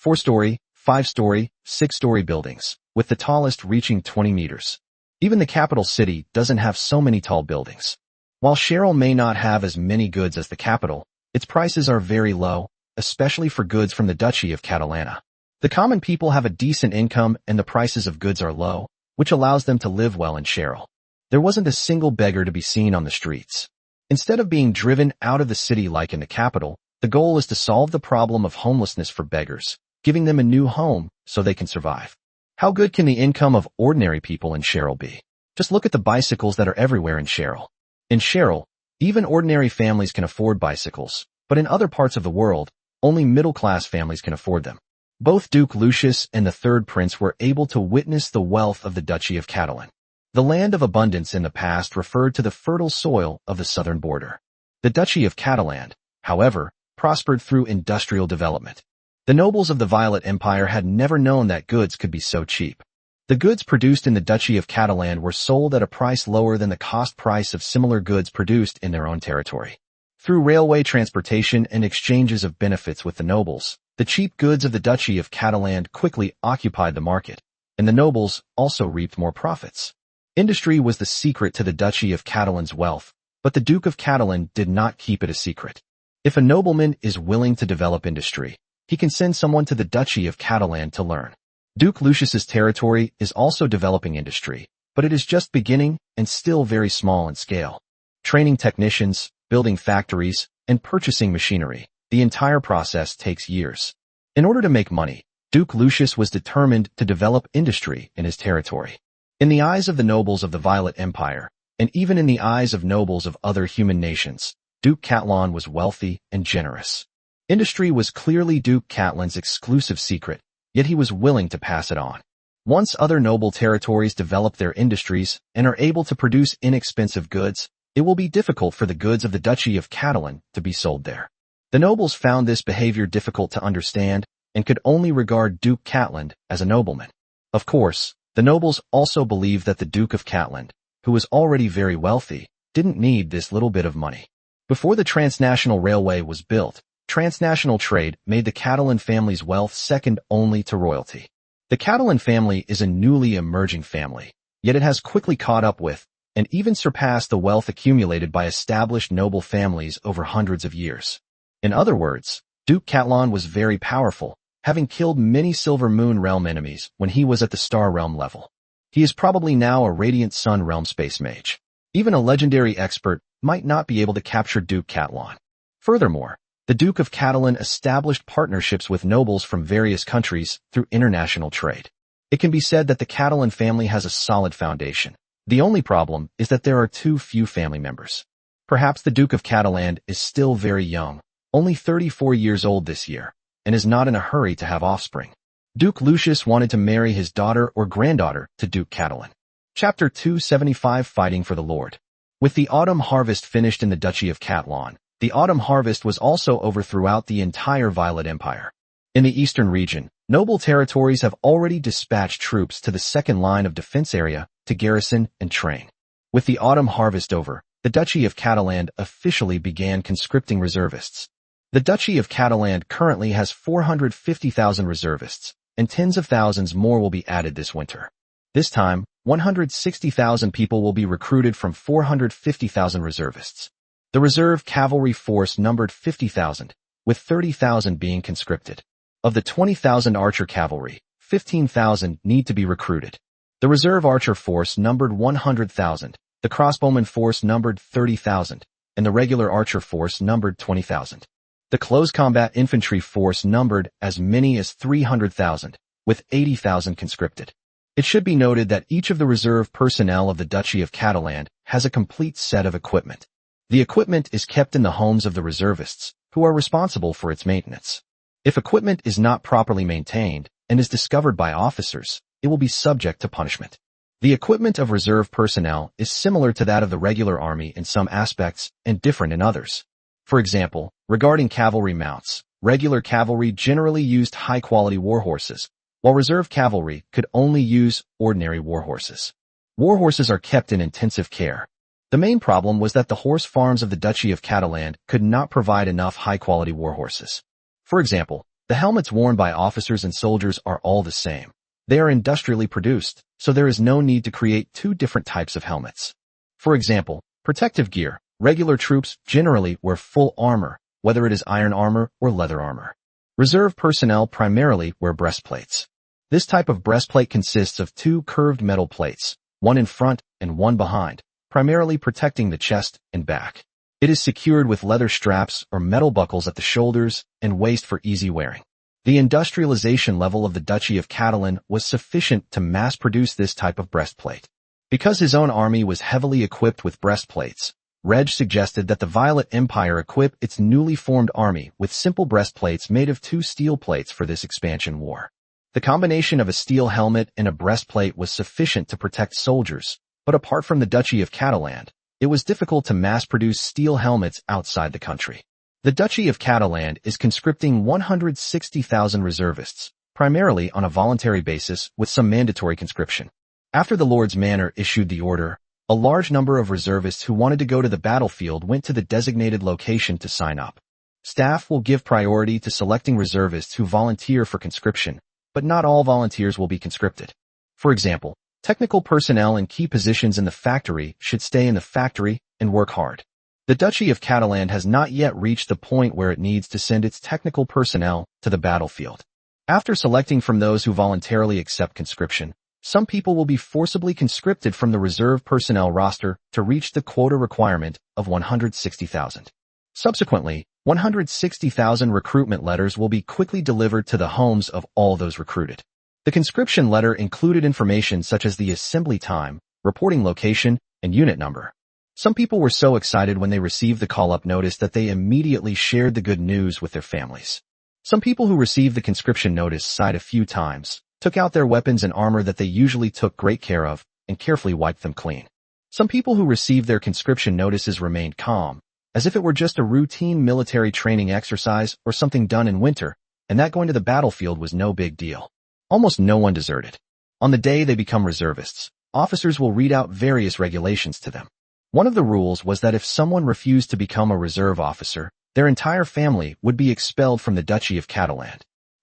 [SPEAKER 1] 4-story, 5-story, 6-story buildings, with the tallest reaching 20 meters. Even the capital city doesn't have so many tall buildings. While Cheryl may not have as many goods as the capital, its prices are very low, especially for goods from the Duchy of Catalana. The common people have a decent income and the prices of goods are low, which allows them to live well in Cheryl. There wasn't a single beggar to be seen on the streets. Instead of being driven out of the city like in the capital, the goal is to solve the problem of homelessness for beggars, giving them a new home so they can survive. How good can the income of ordinary people in Cheryl be? Just look at the bicycles that are everywhere in Cheryl. In Cheryl, even ordinary families can afford bicycles, but in other parts of the world, only middle-class families can afford them. Both Duke Lucius and the third prince were able to witness the wealth of the Duchy of Catalan. The land of abundance in the past referred to the fertile soil of the southern border. The Duchy of Catalan, however, prospered through industrial development. The nobles of the Violet Empire had never known that goods could be so cheap. The goods produced in the Duchy of Catalan were sold at a price lower than the cost price of similar goods produced in their own territory. Through railway transportation and exchanges of benefits with the nobles, the cheap goods of the Duchy of Catalan quickly occupied the market, and the nobles also reaped more profits. Industry was the secret to the Duchy of Catalan's wealth, but the Duke of Catalan did not keep it a secret. If a nobleman is willing to develop industry, he can send someone to the Duchy of Catalan to learn. Duke Lucius's territory is also developing industry, but it is just beginning and still very small in scale. Training technicians, building factories, and purchasing machinery, the entire process takes years. In order to make money, Duke Lucius was determined to develop industry in his territory. In the eyes of the nobles of the Violet Empire, and even in the eyes of nobles of other human nations, Duke Catalan was wealthy and generous. Industry was clearly Duke Catalan's exclusive secret, yet he was willing to pass it on. Once other noble territories develop their industries and are able to produce inexpensive goods, it will be difficult for the goods of the Duchy of Catalan to be sold there. The nobles found this behavior difficult to understand and could only regard Duke Catalan as a nobleman. Of course, the nobles also believed that the Duke of Catalan, who was already very wealthy, didn't need this little bit of money. Before the transnational railway was built, transnational trade made the Catalan family's wealth second only to royalty. The Catalan family is a newly emerging family, yet it has quickly caught up with and even surpassed the wealth accumulated by established noble families over hundreds of years. In other words, Duke Catalan was very powerful, having killed many Silver Moon Realm enemies when he was at the Star Realm level. He is probably now a Radiant Sun Realm space mage. Even a legendary expert might not be able to capture Duke Catalan. Furthermore, the Duke of Catalan established partnerships with nobles from various countries through international trade. It can be said that the Catalan family has a solid foundation. The only problem is that there are too few family members. Perhaps the Duke of Catalan is still very young, only 34 years old this year, and is not in a hurry to have offspring. Duke Lucius wanted to marry his daughter or granddaughter to Duke Catalan. Chapter 275 Fighting for the Lord. With the autumn harvest finished in the Duchy of Catalan, the autumn harvest was also over throughout the entire Violet Empire. In the eastern region, noble territories have already dispatched troops to the second line of defense area to garrison and train. With the autumn harvest over, the Duchy of Catalan officially began conscripting reservists. The Duchy of Catalan currently has 450,000 reservists, and tens of thousands more will be added this winter. This time, 160,000 people will be recruited from 450,000 reservists. The reserve cavalry force numbered 50,000, with 30,000 being conscripted. Of the 20,000 archer cavalry, 15,000 need to be recruited. The reserve archer force numbered 100,000, the crossbowman force numbered 30,000, and the regular archer force numbered 20,000. The close combat infantry force numbered as many as 300,000, with 80,000 conscripted. It should be noted that each of the reserve personnel of the Duchy of Catalan has a complete set of equipment. The equipment is kept in the homes of the reservists, who are responsible for its maintenance. If equipment is not properly maintained and is discovered by officers, it will be subject to punishment. The equipment of reserve personnel is similar to that of the regular army in some aspects and different in others. For example, regarding cavalry mounts, regular cavalry generally used high-quality warhorses, while reserve cavalry could only use ordinary warhorses. Warhorses are kept in intensive care. The main problem was that the horse farms of the Duchy of Catalan could not provide enough high-quality warhorses. For example, the helmets worn by officers and soldiers are all the same. They are industrially produced, so there is no need to create two different types of helmets. For example, protective gear, regular troops generally wear full armor, whether it is iron armor or leather armor. Reserve personnel primarily wear breastplates. This type of breastplate consists of two curved metal plates, one in front and one behind, primarily protecting the chest and back. It is secured with leather straps or metal buckles at the shoulders and waist for easy wearing. The industrialization level of the Duchy of Catalan was sufficient to mass-produce this type of breastplate. Because his own army was heavily equipped with breastplates, Reg suggested that the Violet Empire equip its newly formed army with simple breastplates made of two steel plates for this expansion war. The combination of a steel helmet and a breastplate was sufficient to protect soldiers, but apart from the Duchy of Catalan, it was difficult to mass-produce steel helmets outside the country. The Duchy of Catalan is conscripting 160,000 reservists, primarily on a voluntary basis with some mandatory conscription. After the Lord's Manor issued the order, a large number of reservists who wanted to go to the battlefield went to the designated location to sign up. Staff will give priority to selecting reservists who volunteer for conscription, but not all volunteers will be conscripted. For example, technical personnel in key positions in the factory should stay in the factory and work hard. The Duchy of Catalan has not yet reached the point where it needs to send its technical personnel to the battlefield. After selecting from those who voluntarily accept conscription, some people will be forcibly conscripted from the reserve personnel roster to reach the quota requirement of 160,000. Subsequently, 160,000 recruitment letters will be quickly delivered to the homes of all those recruited. The conscription letter included information such as the assembly time, reporting location, and unit number. Some people were so excited when they received the call-up notice that they immediately shared the good news with their families. Some people who received the conscription notice sighed a few times, took out their weapons and armor that they usually took great care of, and carefully wiped them clean. Some people who received their conscription notices remained calm, as if it were just a routine military training exercise or something done in winter, and that going to the battlefield was no big deal. Almost no one deserted. On the day they become reservists, officers will read out various regulations to them. One of the rules was that if someone refused to become a reserve officer, their entire family would be expelled from the Duchy of Catalan.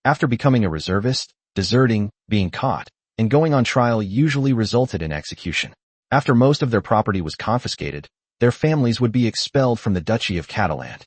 [SPEAKER 1] After becoming a reservist, deserting, being caught, and going on trial usually resulted in execution. After most of their property was confiscated, their families would be expelled from the Duchy of Catalan.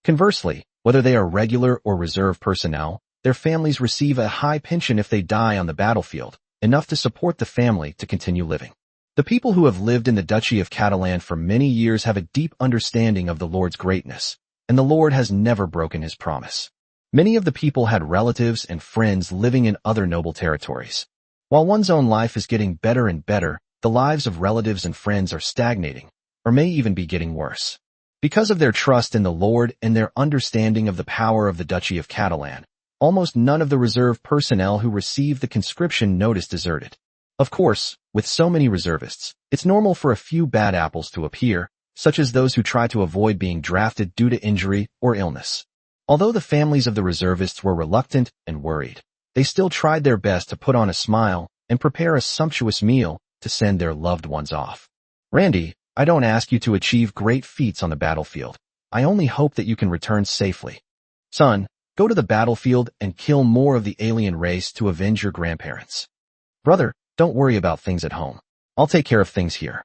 [SPEAKER 1] Conversely, whether they are regular or reserve personnel, their families receive a high pension if they die on the battlefield, enough to support the family to continue living. The people who have lived in the Duchy of Catalan for many years have a deep understanding of the Lord's greatness, and the Lord has never broken his promise. Many of the people had relatives and friends living in other noble territories. While one's own life is getting better and better, the lives of relatives and friends are stagnating, or may even be getting worse. Because of their trust in the Lord and their understanding of the power of the Duchy of Catalan, almost none of the reserve personnel who received the conscription notice deserted. Of course, with so many reservists, it's normal for a few bad apples to appear, such as those who try to avoid being drafted due to injury or illness. Although the families of the reservists were reluctant and worried, they still tried their best to put on a smile and prepare a sumptuous meal to send their loved ones off. Randy, I don't ask you to achieve great feats on the battlefield. I only hope that you can return safely. Son, go to the battlefield and kill more of the alien race to avenge your grandparents. Brother, don't worry about things at home. I'll take care of things here.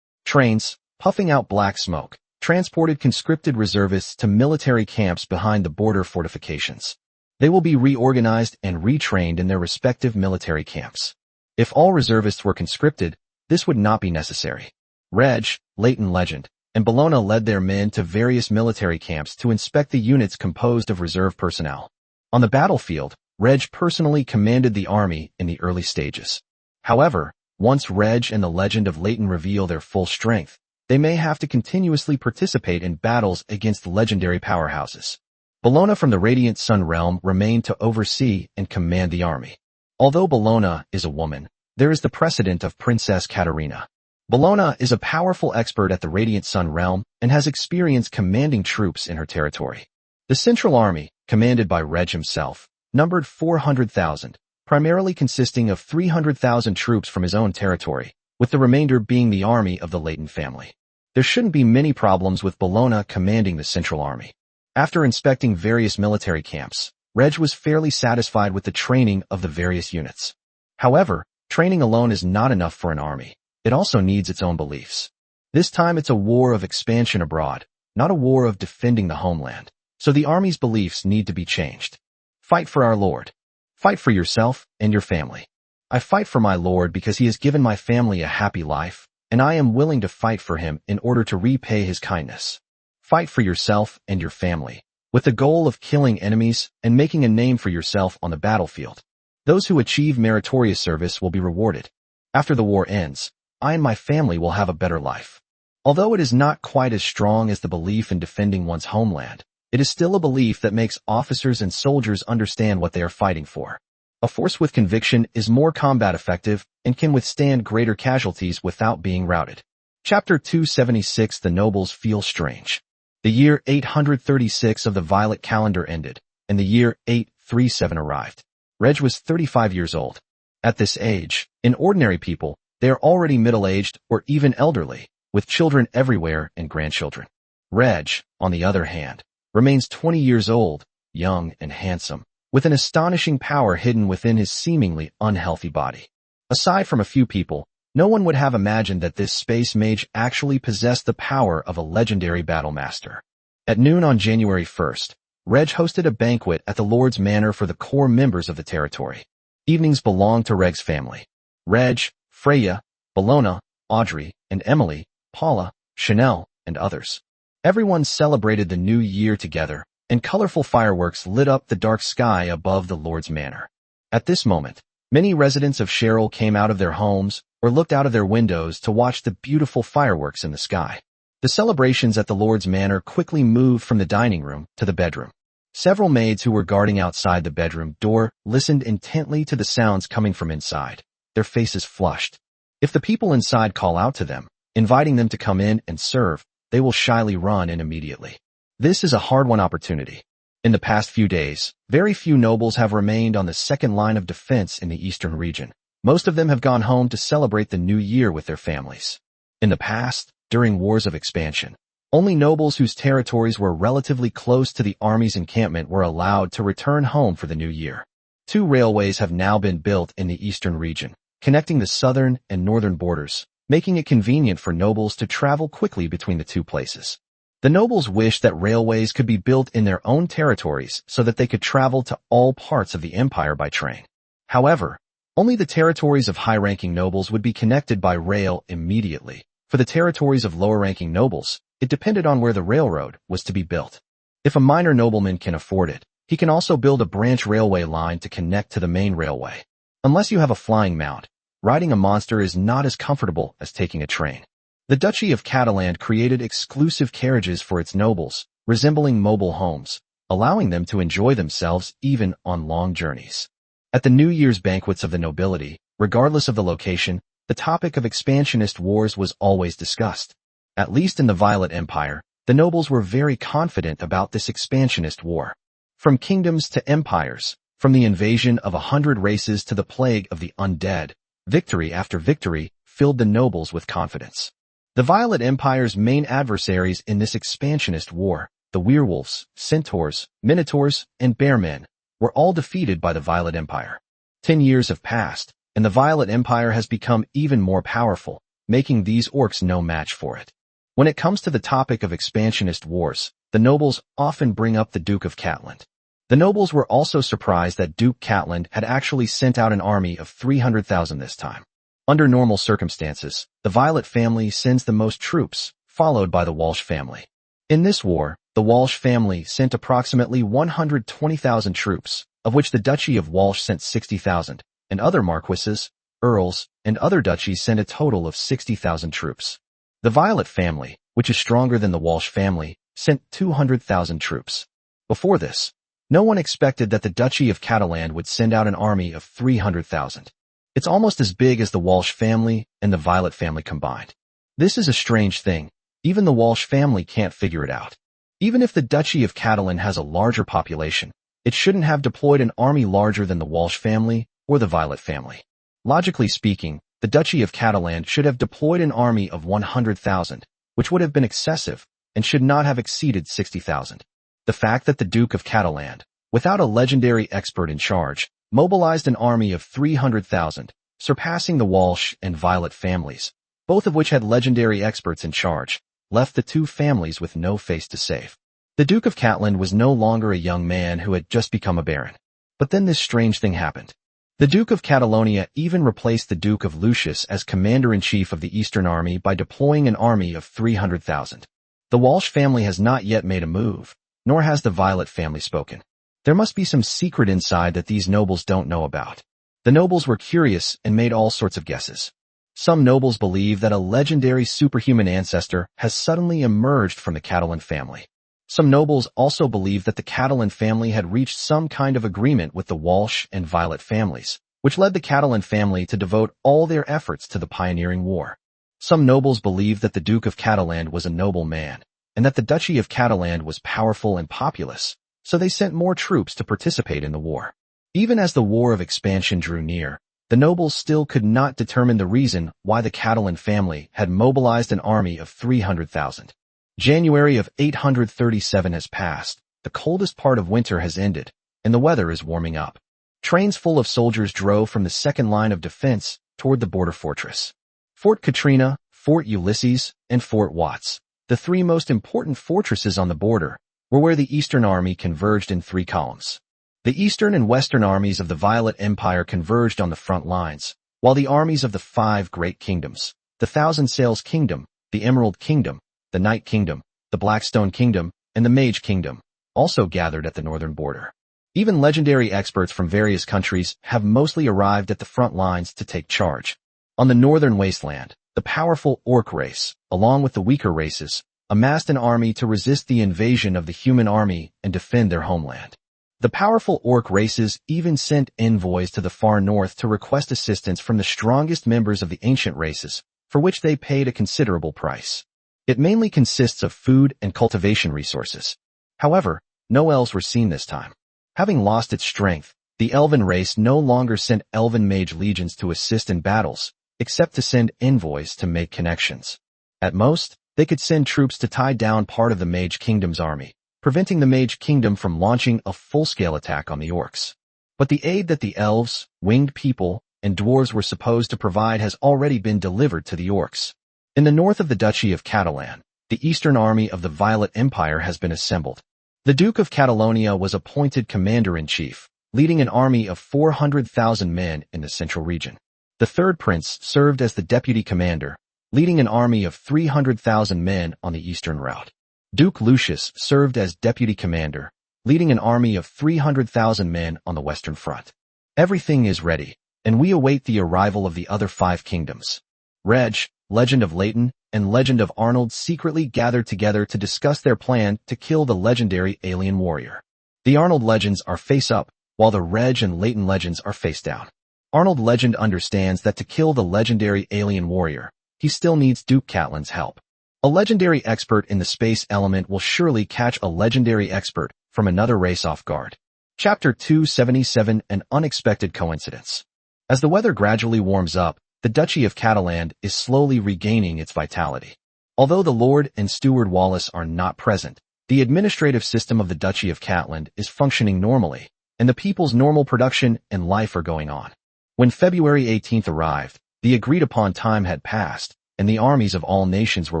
[SPEAKER 1] Trains, puffing out black smoke, transported conscripted reservists to military camps behind the border fortifications. They will be reorganized and retrained in their respective military camps. If all reservists were conscripted, this would not be necessary. Reg, Leighton Legend, and Bologna led their men to various military camps to inspect the units composed of reserve personnel. On the battlefield, Reg personally commanded the army in the early stages. However, once Reg and the Legend of Leighton reveal their full strength, they may have to continuously participate in battles against legendary powerhouses. Bologna from the Radiant Sun realm remained to oversee and command the army. Although Bologna is a woman, there is the precedent of Princess Katerina. Bologna is a powerful expert at the Radiant Sun realm and has experience commanding troops in her territory. The Central Army, commanded by Reg himself, numbered 400,000, primarily consisting of 300,000 troops from his own territory, with the remainder being the army of the Leighton family. There shouldn't be many problems with Bologna commanding the Central Army. After inspecting various military camps, Reg was fairly satisfied with the training of the various units. However, training alone is not enough for an army. It also needs its own beliefs. This time it's a war of expansion abroad, not a war of defending the homeland. So the army's beliefs need to be changed. Fight for our Lord. Fight for yourself and your family. I fight for my Lord because he has given my family a happy life, and I am willing to fight for him in order to repay his kindness. Fight for yourself and your family, with the goal of killing enemies and making a name for yourself on the battlefield. Those who achieve meritorious service will be rewarded. After the war ends, I and my family will have a better life. Although it is not quite as strong as the belief in defending one's homeland, it is still a belief that makes officers and soldiers understand what they are fighting for. A force with conviction is more combat effective and can withstand greater casualties without being routed. Chapter 276. The Nobles Feel Strange. The year 836 of the Violet calendar ended, and the year 837 arrived. Reg was 35 years old. At this age, in ordinary people, they are already middle-aged or even elderly, with children everywhere and grandchildren. Reg, on the other hand, remains 20 years old, young and handsome, with an astonishing power hidden within his seemingly unhealthy body. Aside from a few people, No one would have imagined that this space mage actually possessed the power of a legendary battle master. At noon on January 1st, Reg hosted a banquet at the Lord's Manor for the core members of the territory. Evenings belonged to Reg's family. Reg, Freya, Bologna, Audrey, and Emily, Paula, Chanel, and others. Everyone celebrated the new year together, and colorful fireworks lit up the dark sky above the Lord's Manor. At this moment, many residents of Cheryl came out of their homes or looked out of their windows to watch the beautiful fireworks in the sky. The celebrations at the Lord's Manor quickly moved from the dining room to the bedroom. Several maids who were guarding outside the bedroom door listened intently to the sounds coming from inside, their faces flushed. If the people inside call out to them, inviting them to come in and serve, they will shyly run in immediately. This is a hard-won opportunity. In the past few days, very few nobles have remained on the second line of defense in the eastern region. Most of them have gone home to celebrate the new year with their families. In the past, during wars of expansion, only nobles whose territories were relatively close to the army's encampment were allowed to return home for the new year. 2 railways have now been built in the eastern region, connecting the southern and northern borders, making it convenient for nobles to travel quickly between the 2 places. The nobles wished that railways could be built in their own territories so that they could travel to all parts of the empire by train. However, only the territories of high-ranking nobles would be connected by rail immediately. For the territories of lower-ranking nobles, it depended on where the railroad was to be built. If a minor nobleman can afford it, he can also build a branch railway line to connect to the main railway. Unless you have a flying mount, riding a monster is not as comfortable as taking a train. The Duchy of Catalan created exclusive carriages for its nobles, resembling mobile homes, allowing them to enjoy themselves even on long journeys. At the New Year's banquets of the nobility, regardless of the location, the topic of expansionist wars was always discussed. At least in the Violet Empire, the nobles were very confident about this expansionist war. From kingdoms to empires, from the invasion of 100 races to the plague of the undead, victory after victory filled the nobles with confidence. The Violet Empire's main adversaries in this expansionist war, the werewolves, centaurs, minotaurs, and bearmen, were all defeated by the Violet Empire. 10 years have passed, and the Violet Empire has become even more powerful, making these orcs no match for it. When it comes to the topic of expansionist wars, the nobles often bring up the Duke of Catland. The nobles were also surprised that Duke Catland had actually sent out an army of 300,000 this time. Under normal circumstances, the Violet family sends the most troops, followed by the Walsh family. In this war, the Walsh family sent approximately 120,000 troops, of which the Duchy of Walsh sent 60,000, and other marquises, earls, and other duchies sent a total of 60,000 troops. The Violet family, which is stronger than the Walsh family, sent 200,000 troops. Before this, no one expected that the Duchy of Catalan would send out an army of 300,000. It's almost as big as the Walsh family and the Violet family combined. This is a strange thing. Even the Walsh family can't figure it out. Even if the Duchy of Catalan has a larger population, it shouldn't have deployed an army larger than the Walsh family or the Violet family. Logically speaking, the Duchy of Catalan should have deployed an army of 100,000, which would have been excessive and should not have exceeded 60,000. The fact that the Duke of Catalan, without a legendary expert in charge, mobilized an army of 300,000, surpassing the Walsh and Violet families, both of which had legendary experts in charge, left the 2 families with no face to save. The Duke of Catland was no longer a young man who had just become a baron. But then this strange thing happened. The Duke of Catalonia even replaced the Duke of Lucius as commander-in-chief of the Eastern Army by deploying an army of 300,000. The Walsh family has not yet made a move, nor has the Violet family spoken. There must be some secret inside that these nobles don't know about. The nobles were curious and made all sorts of guesses. Some nobles believe that a legendary superhuman ancestor has suddenly emerged from the Catalan family. Some nobles also believe that the Catalan family had reached some kind of agreement with the Walsh and Violet families, which led the Catalan family to devote all their efforts to the pioneering war. Some nobles believed that the Duke of Catalan was a noble man, and that the Duchy of Catalan was powerful and populous, so they sent more troops to participate in the war. Even as the War of Expansion drew near, the nobles still could not determine the reason why the Catalan family had mobilized an army of 300,000. January of 837 has passed, the coldest part of winter has ended, and the weather is warming up. Trains full of soldiers drove from the second line of defense toward the border fortress. Fort Katrina, Fort Ulysses, and Fort Watts, the three most important fortresses on the border, were where the Eastern Army converged in three columns. The Eastern and Western armies of the Violet Empire converged on the front lines, while the armies of the five great kingdoms, the Thousand Sails Kingdom, the Emerald Kingdom, the Night Kingdom, the Blackstone Kingdom, and the Mage Kingdom, also gathered at the northern border. Even legendary experts from various countries have mostly arrived at the front lines to take charge. On the northern wasteland, the powerful Orc race, along with the weaker races, amassed an army to resist the invasion of the human army and defend their homeland. The powerful Orc races even sent envoys to the far north to request assistance from the strongest members of the ancient races, for which they paid a considerable price. It mainly consists of food and cultivation resources. However, no elves were seen this time. Having lost its strength, the elven race no longer sent elven mage legions to assist in battles, except to send envoys to make connections. At most, they could send troops to tie down part of the Mage Kingdom's army, preventing the Mage Kingdom from launching a full-scale attack on the orcs. But the aid that the elves, winged people, and dwarves were supposed to provide has already been delivered to the orcs. In the north of the Duchy of Catalan, the eastern army of the Violet Empire has been assembled. The Duke of Catalonia was appointed commander-in-chief, leading an army of 400,000 men in the central region. The third prince served as the deputy commander, leading an army of 300,000 men on the eastern route. Duke Lucius served as deputy commander, leading an army of 300,000 men on the western front. Everything is ready, and we await the arrival of the other five kingdoms. Reg, Legend of Leighton, and Legend of Arnold secretly gathered together to discuss their plan to kill the legendary alien warrior. The Arnold legends are face up, while the Reg and Leighton legends are face down. Arnold Legend understands that to kill the legendary alien warrior, he still needs Duke Catelyn's help. A legendary expert in the space element will surely catch a legendary expert from another race off guard. Chapter 277, An Unexpected Coincidence. As the weather gradually warms up, the Duchy of Catalan is slowly regaining its vitality. Although the Lord and Steward Wallace are not present, the administrative system of the Duchy of Catalan is functioning normally, and the people's normal production and life are going on. When February 18th arrived, the agreed-upon time had passed, and the armies of all nations were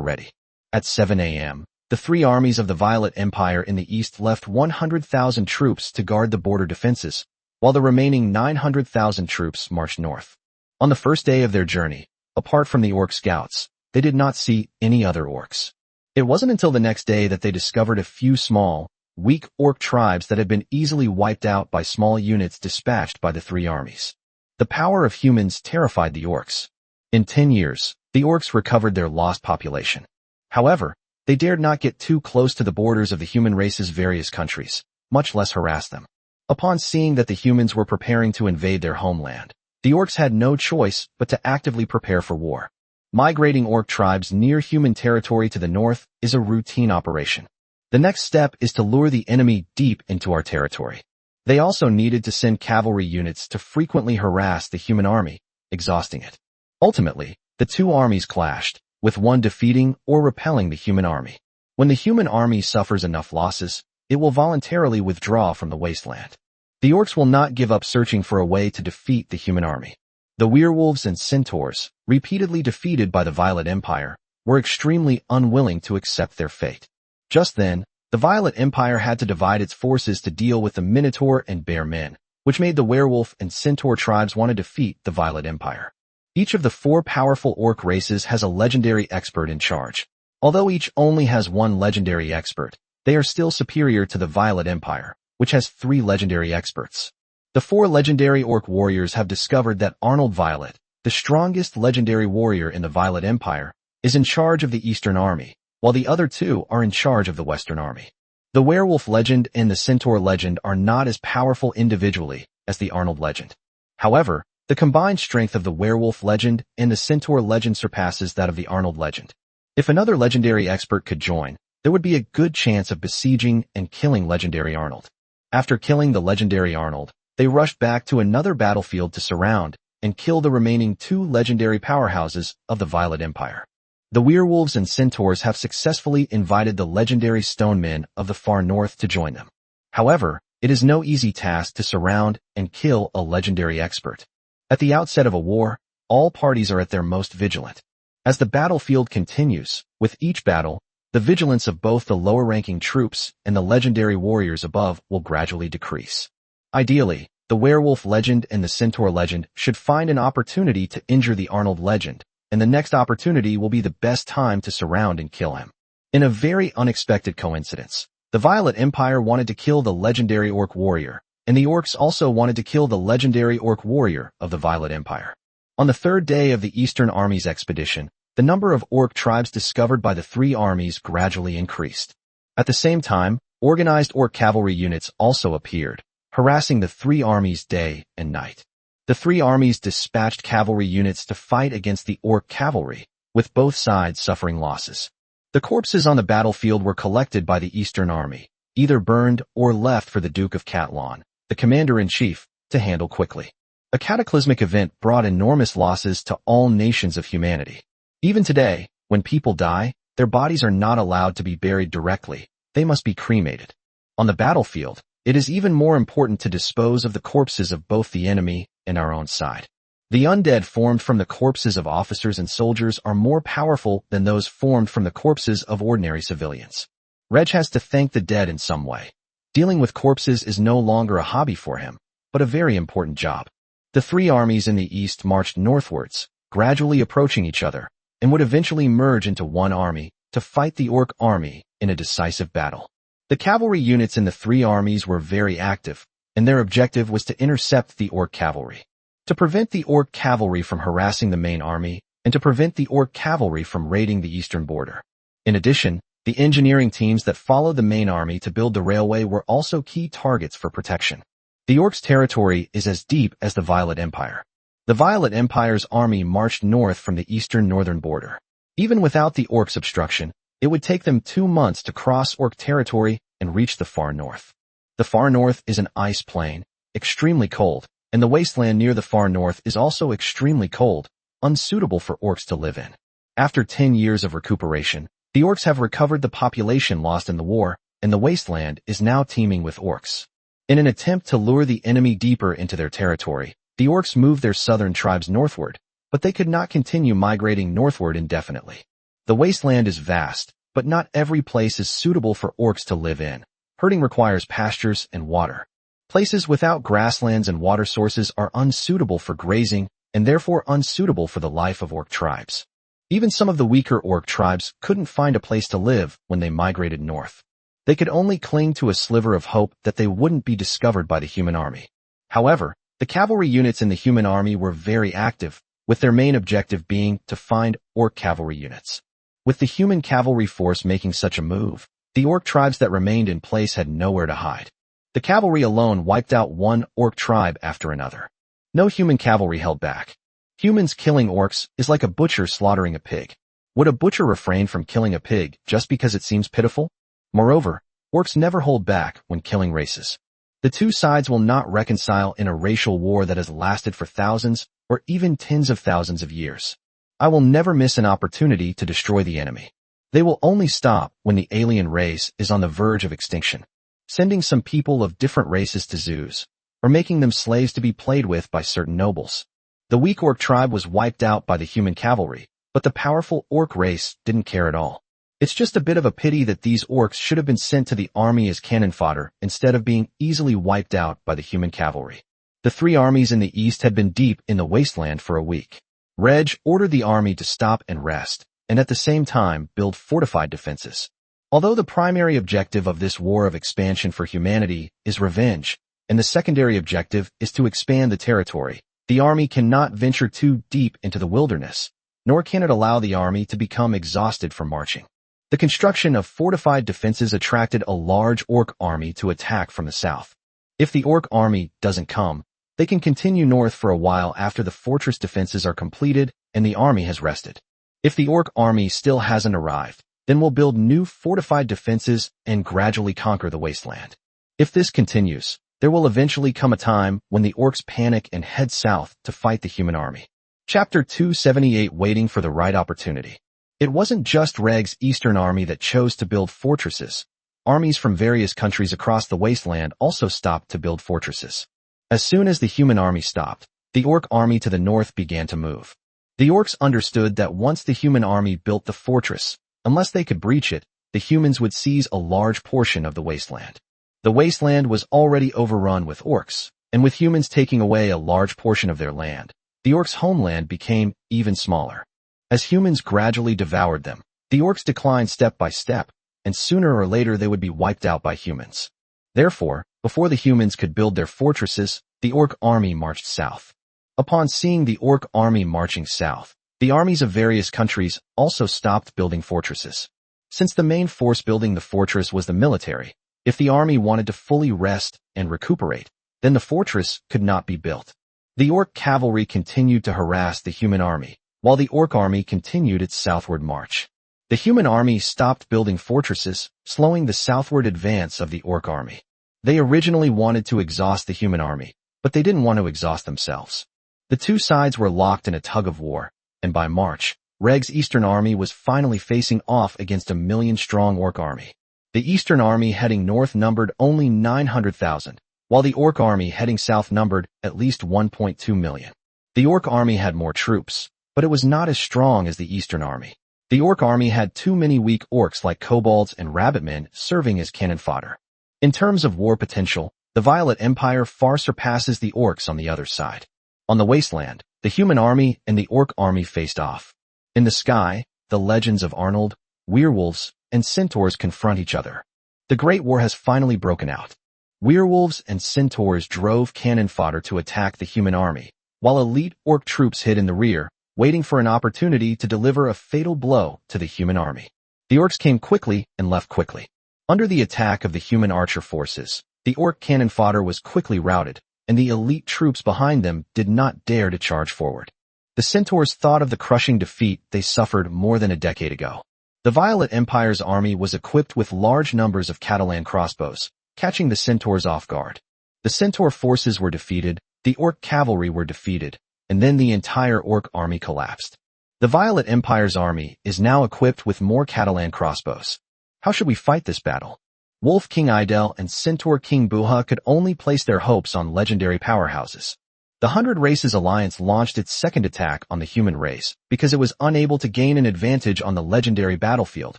[SPEAKER 1] ready. At 7 a.m., the three armies of the Violet Empire in the east left 100,000 troops to guard the border defenses, while the remaining 900,000 troops marched north. On the first day of their journey, apart from the Orc scouts, they did not see any other orcs. It wasn't until the next day that they discovered a few small, weak Orc tribes that had been easily wiped out by small units dispatched by the three armies. The power of humans terrified the Orcs. In 10 years, the Orcs recovered their lost population. However, they dared not get too close to the borders of the human race's various countries, much less harass them. Upon seeing that the humans were preparing to invade their homeland, the Orcs had no choice but to actively prepare for war. Migrating Orc tribes near human territory to the north is a routine operation. The next step is to lure the enemy deep into our territory. They also needed to send cavalry units to frequently harass the human army, exhausting it. Ultimately, the two armies clashed, with one defeating or repelling the human army. When the human army suffers enough losses, it will voluntarily withdraw from the wasteland. The Orcs will not give up searching for a way to defeat the human army. The werewolves and centaurs, repeatedly defeated by the Violet Empire, were extremely unwilling to accept their fate. Just then, the Violet Empire had to divide its forces to deal with the Minotaur and Bear Men, which made the werewolf and centaur tribes want to defeat the Violet Empire. Each of the four powerful Orc races has a legendary expert in charge. Although each only has one legendary expert, they are still superior to the Violet Empire, which has 3 legendary experts. The 4 legendary Orc warriors have discovered that Arnold Violet, the strongest legendary warrior in the Violet Empire, is in charge of the Eastern Army, while the other 2 are in charge of the Western Army. The Werewolf legend and the Centaur legend are not as powerful individually as the Arnold legend. However, the combined strength of the Werewolf legend and the Centaur legend surpasses that of the Arnold legend. If another legendary expert could join, there would be a good chance of besieging and killing legendary Arnold. After killing the legendary Arnold, they rushed back to another battlefield to surround and kill the remaining 2 legendary powerhouses of the Violet Empire. The werewolves and centaurs have successfully invited the legendary stone men of the far north to join them. However, it is no easy task to surround and kill a legendary expert. At the outset of a war, all parties are at their most vigilant. As the battlefield continues, with each battle, the vigilance of both the lower-ranking troops and the legendary warriors above will gradually decrease. Ideally, the werewolf legend and the centaur legend should find an opportunity to injure the Arnold legend, and the next opportunity will be the best time to surround and kill him. In a very unexpected coincidence, the Violet Empire wanted to kill the legendary orc warrior, and the orcs also wanted to kill the legendary orc warrior of the Violet Empire. On the third day of the Eastern Army's expedition, the number of orc tribes discovered by the three armies gradually increased. At the same time, organized orc cavalry units also appeared, harassing the three armies day and night. The three armies dispatched cavalry units to fight against the orc cavalry, with both sides suffering losses. The corpses on the battlefield were collected by the Eastern Army, either burned or left for the Duke of Catlan, the commander-in-chief, to handle quickly. A cataclysmic event brought enormous losses to all nations of humanity. Even today, when people die, their bodies are not allowed to be buried directly, they must be cremated. On the battlefield, it is even more important to dispose of the corpses of both the enemy and our own side. The undead formed from the corpses of officers and soldiers are more powerful than those formed from the corpses of ordinary civilians. Reg has to thank the dead in some way. Dealing with corpses is no longer a hobby for him, but a very important job. The three armies in the east marched northwards, gradually approaching each other, and would eventually merge into one army to fight the orc army in a decisive battle. The cavalry units in the three armies were very active, and their objective was to intercept the orc cavalry, to prevent the orc cavalry from harassing the main army, and to prevent the orc cavalry from raiding the eastern border. In addition, the engineering teams that followed the main army to build the railway were also key targets for protection. The orcs' territory is as deep as the Violet Empire. The Violet Empire's army marched north from the eastern northern border. Even without the orcs' obstruction, it would take them 2 months to cross orc territory and reach the far north. The far north is an ice plain, extremely cold, and the wasteland near the far north is also extremely cold, unsuitable for orcs to live in. After 10 years of recuperation, the orcs have recovered the population lost in the war, and the wasteland is now teeming with orcs. In an attempt to lure the enemy deeper into their territory, the orcs moved their southern tribes northward, but they could not continue migrating northward indefinitely. The wasteland is vast, but not every place is suitable for orcs to live in. Herding requires pastures and water. Places without grasslands and water sources are unsuitable for grazing, and therefore unsuitable for the life of orc tribes. Even some of the weaker orc tribes couldn't find a place to live when they migrated north. They could only cling to a sliver of hope that they wouldn't be discovered by the human army. However, the cavalry units in the human army were very active, with their main objective being to find orc cavalry units. With the human cavalry force making such a move, the orc tribes that remained in place had nowhere to hide. The cavalry alone wiped out one orc tribe after another. No human cavalry held back. Humans killing orcs is like a butcher slaughtering a pig. Would a butcher refrain from killing a pig just because it seems pitiful? Moreover, orcs never hold back when killing races. The two sides will not reconcile in a racial war that has lasted for thousands or even tens of thousands of years. I will never miss an opportunity to destroy the enemy. They will only stop when the alien race is on the verge of extinction. Sending some people of different races to zoos, or making them slaves to be played with by certain nobles. The weak orc tribe was wiped out by the human cavalry, but the powerful orc race didn't care at all. It's just a bit of a pity that these orcs should have been sent to the army as cannon fodder instead of being easily wiped out by the human cavalry. The three armies in the east had been deep in the wasteland for a week. Reg ordered the army to stop and rest, and at the same time build fortified defenses. Although the primary objective of this war of expansion for humanity is revenge, and the secondary objective is to expand the territory, the army cannot venture too deep into the wilderness, nor can it allow the army to become exhausted from marching. The construction of fortified defenses attracted a large orc army to attack from the south. If the orc army doesn't come, they can continue north for a while after the fortress defenses are completed and the army has rested. If the orc army still hasn't arrived, then we'll build new fortified defenses and gradually conquer the wasteland. If this continues, there will eventually come a time when the orcs panic and head south to fight the human army. Chapter 278 Waiting for the Right Opportunity. It wasn't just Reg's Eastern Army that chose to build fortresses. Armies from various countries across the wasteland also stopped to build fortresses. As soon as the human army stopped, the orc army to the north began to move. The orcs understood that once the human army built the fortress, unless they could breach it, the humans would seize a large portion of the wasteland. The wasteland was already overrun with orcs, and with humans taking away a large portion of their land, the orcs' homeland became even smaller. As humans gradually devoured them, the orcs declined step by step, and sooner or later they would be wiped out by humans. Therefore, before the humans could build their fortresses, the orc army marched south. Upon seeing the orc army marching south, the armies of various countries also stopped building fortresses. Since the main force building the fortress was the military, if the army wanted to fully rest and recuperate, then the fortress could not be built. The orc cavalry continued to harass the human army, while the orc army continued its southward march. The human army stopped building fortresses, slowing the southward advance of the orc army. They originally wanted to exhaust the human army, but they didn't want to exhaust themselves. The two sides were locked in a tug-of-war, and by March, Reg's Eastern Army was finally facing off against a million-strong orc army. The Eastern Army heading north numbered only 900,000, while the orc army heading south numbered at least 1.2 million. The orc army had more troops, but it was not as strong as the Eastern Army. The orc army had too many weak orcs like kobolds and rabbitmen serving as cannon fodder. In terms of war potential, the Violet Empire far surpasses the orcs on the other side. On the wasteland, the human army and the orc army faced off. In the sky, the legends of Arnold, werewolves, and centaurs confront each other. The Great War has finally broken out. Werewolves and centaurs drove cannon fodder to attack the human army, while elite orc troops hid in the rear, waiting for an opportunity to deliver a fatal blow to the human army. The orcs came quickly and left quickly. Under the attack of the human archer forces, the orc cannon fodder was quickly routed, and the elite troops behind them did not dare to charge forward. The centaurs thought of the crushing defeat they suffered more than a decade ago. The Violet Empire's army was equipped with large numbers of Catalan crossbows, catching the centaurs off guard. The centaur forces were defeated, the orc cavalry were defeated, and then the entire orc army collapsed. The Violet Empire's army is now equipped with more Catalan crossbows. How should we fight this battle? Wolf King Idel and Centaur King Buha could only place their hopes on legendary powerhouses. The 100 Races Alliance launched its second attack on the human race because it was unable to gain an advantage on the legendary battlefield,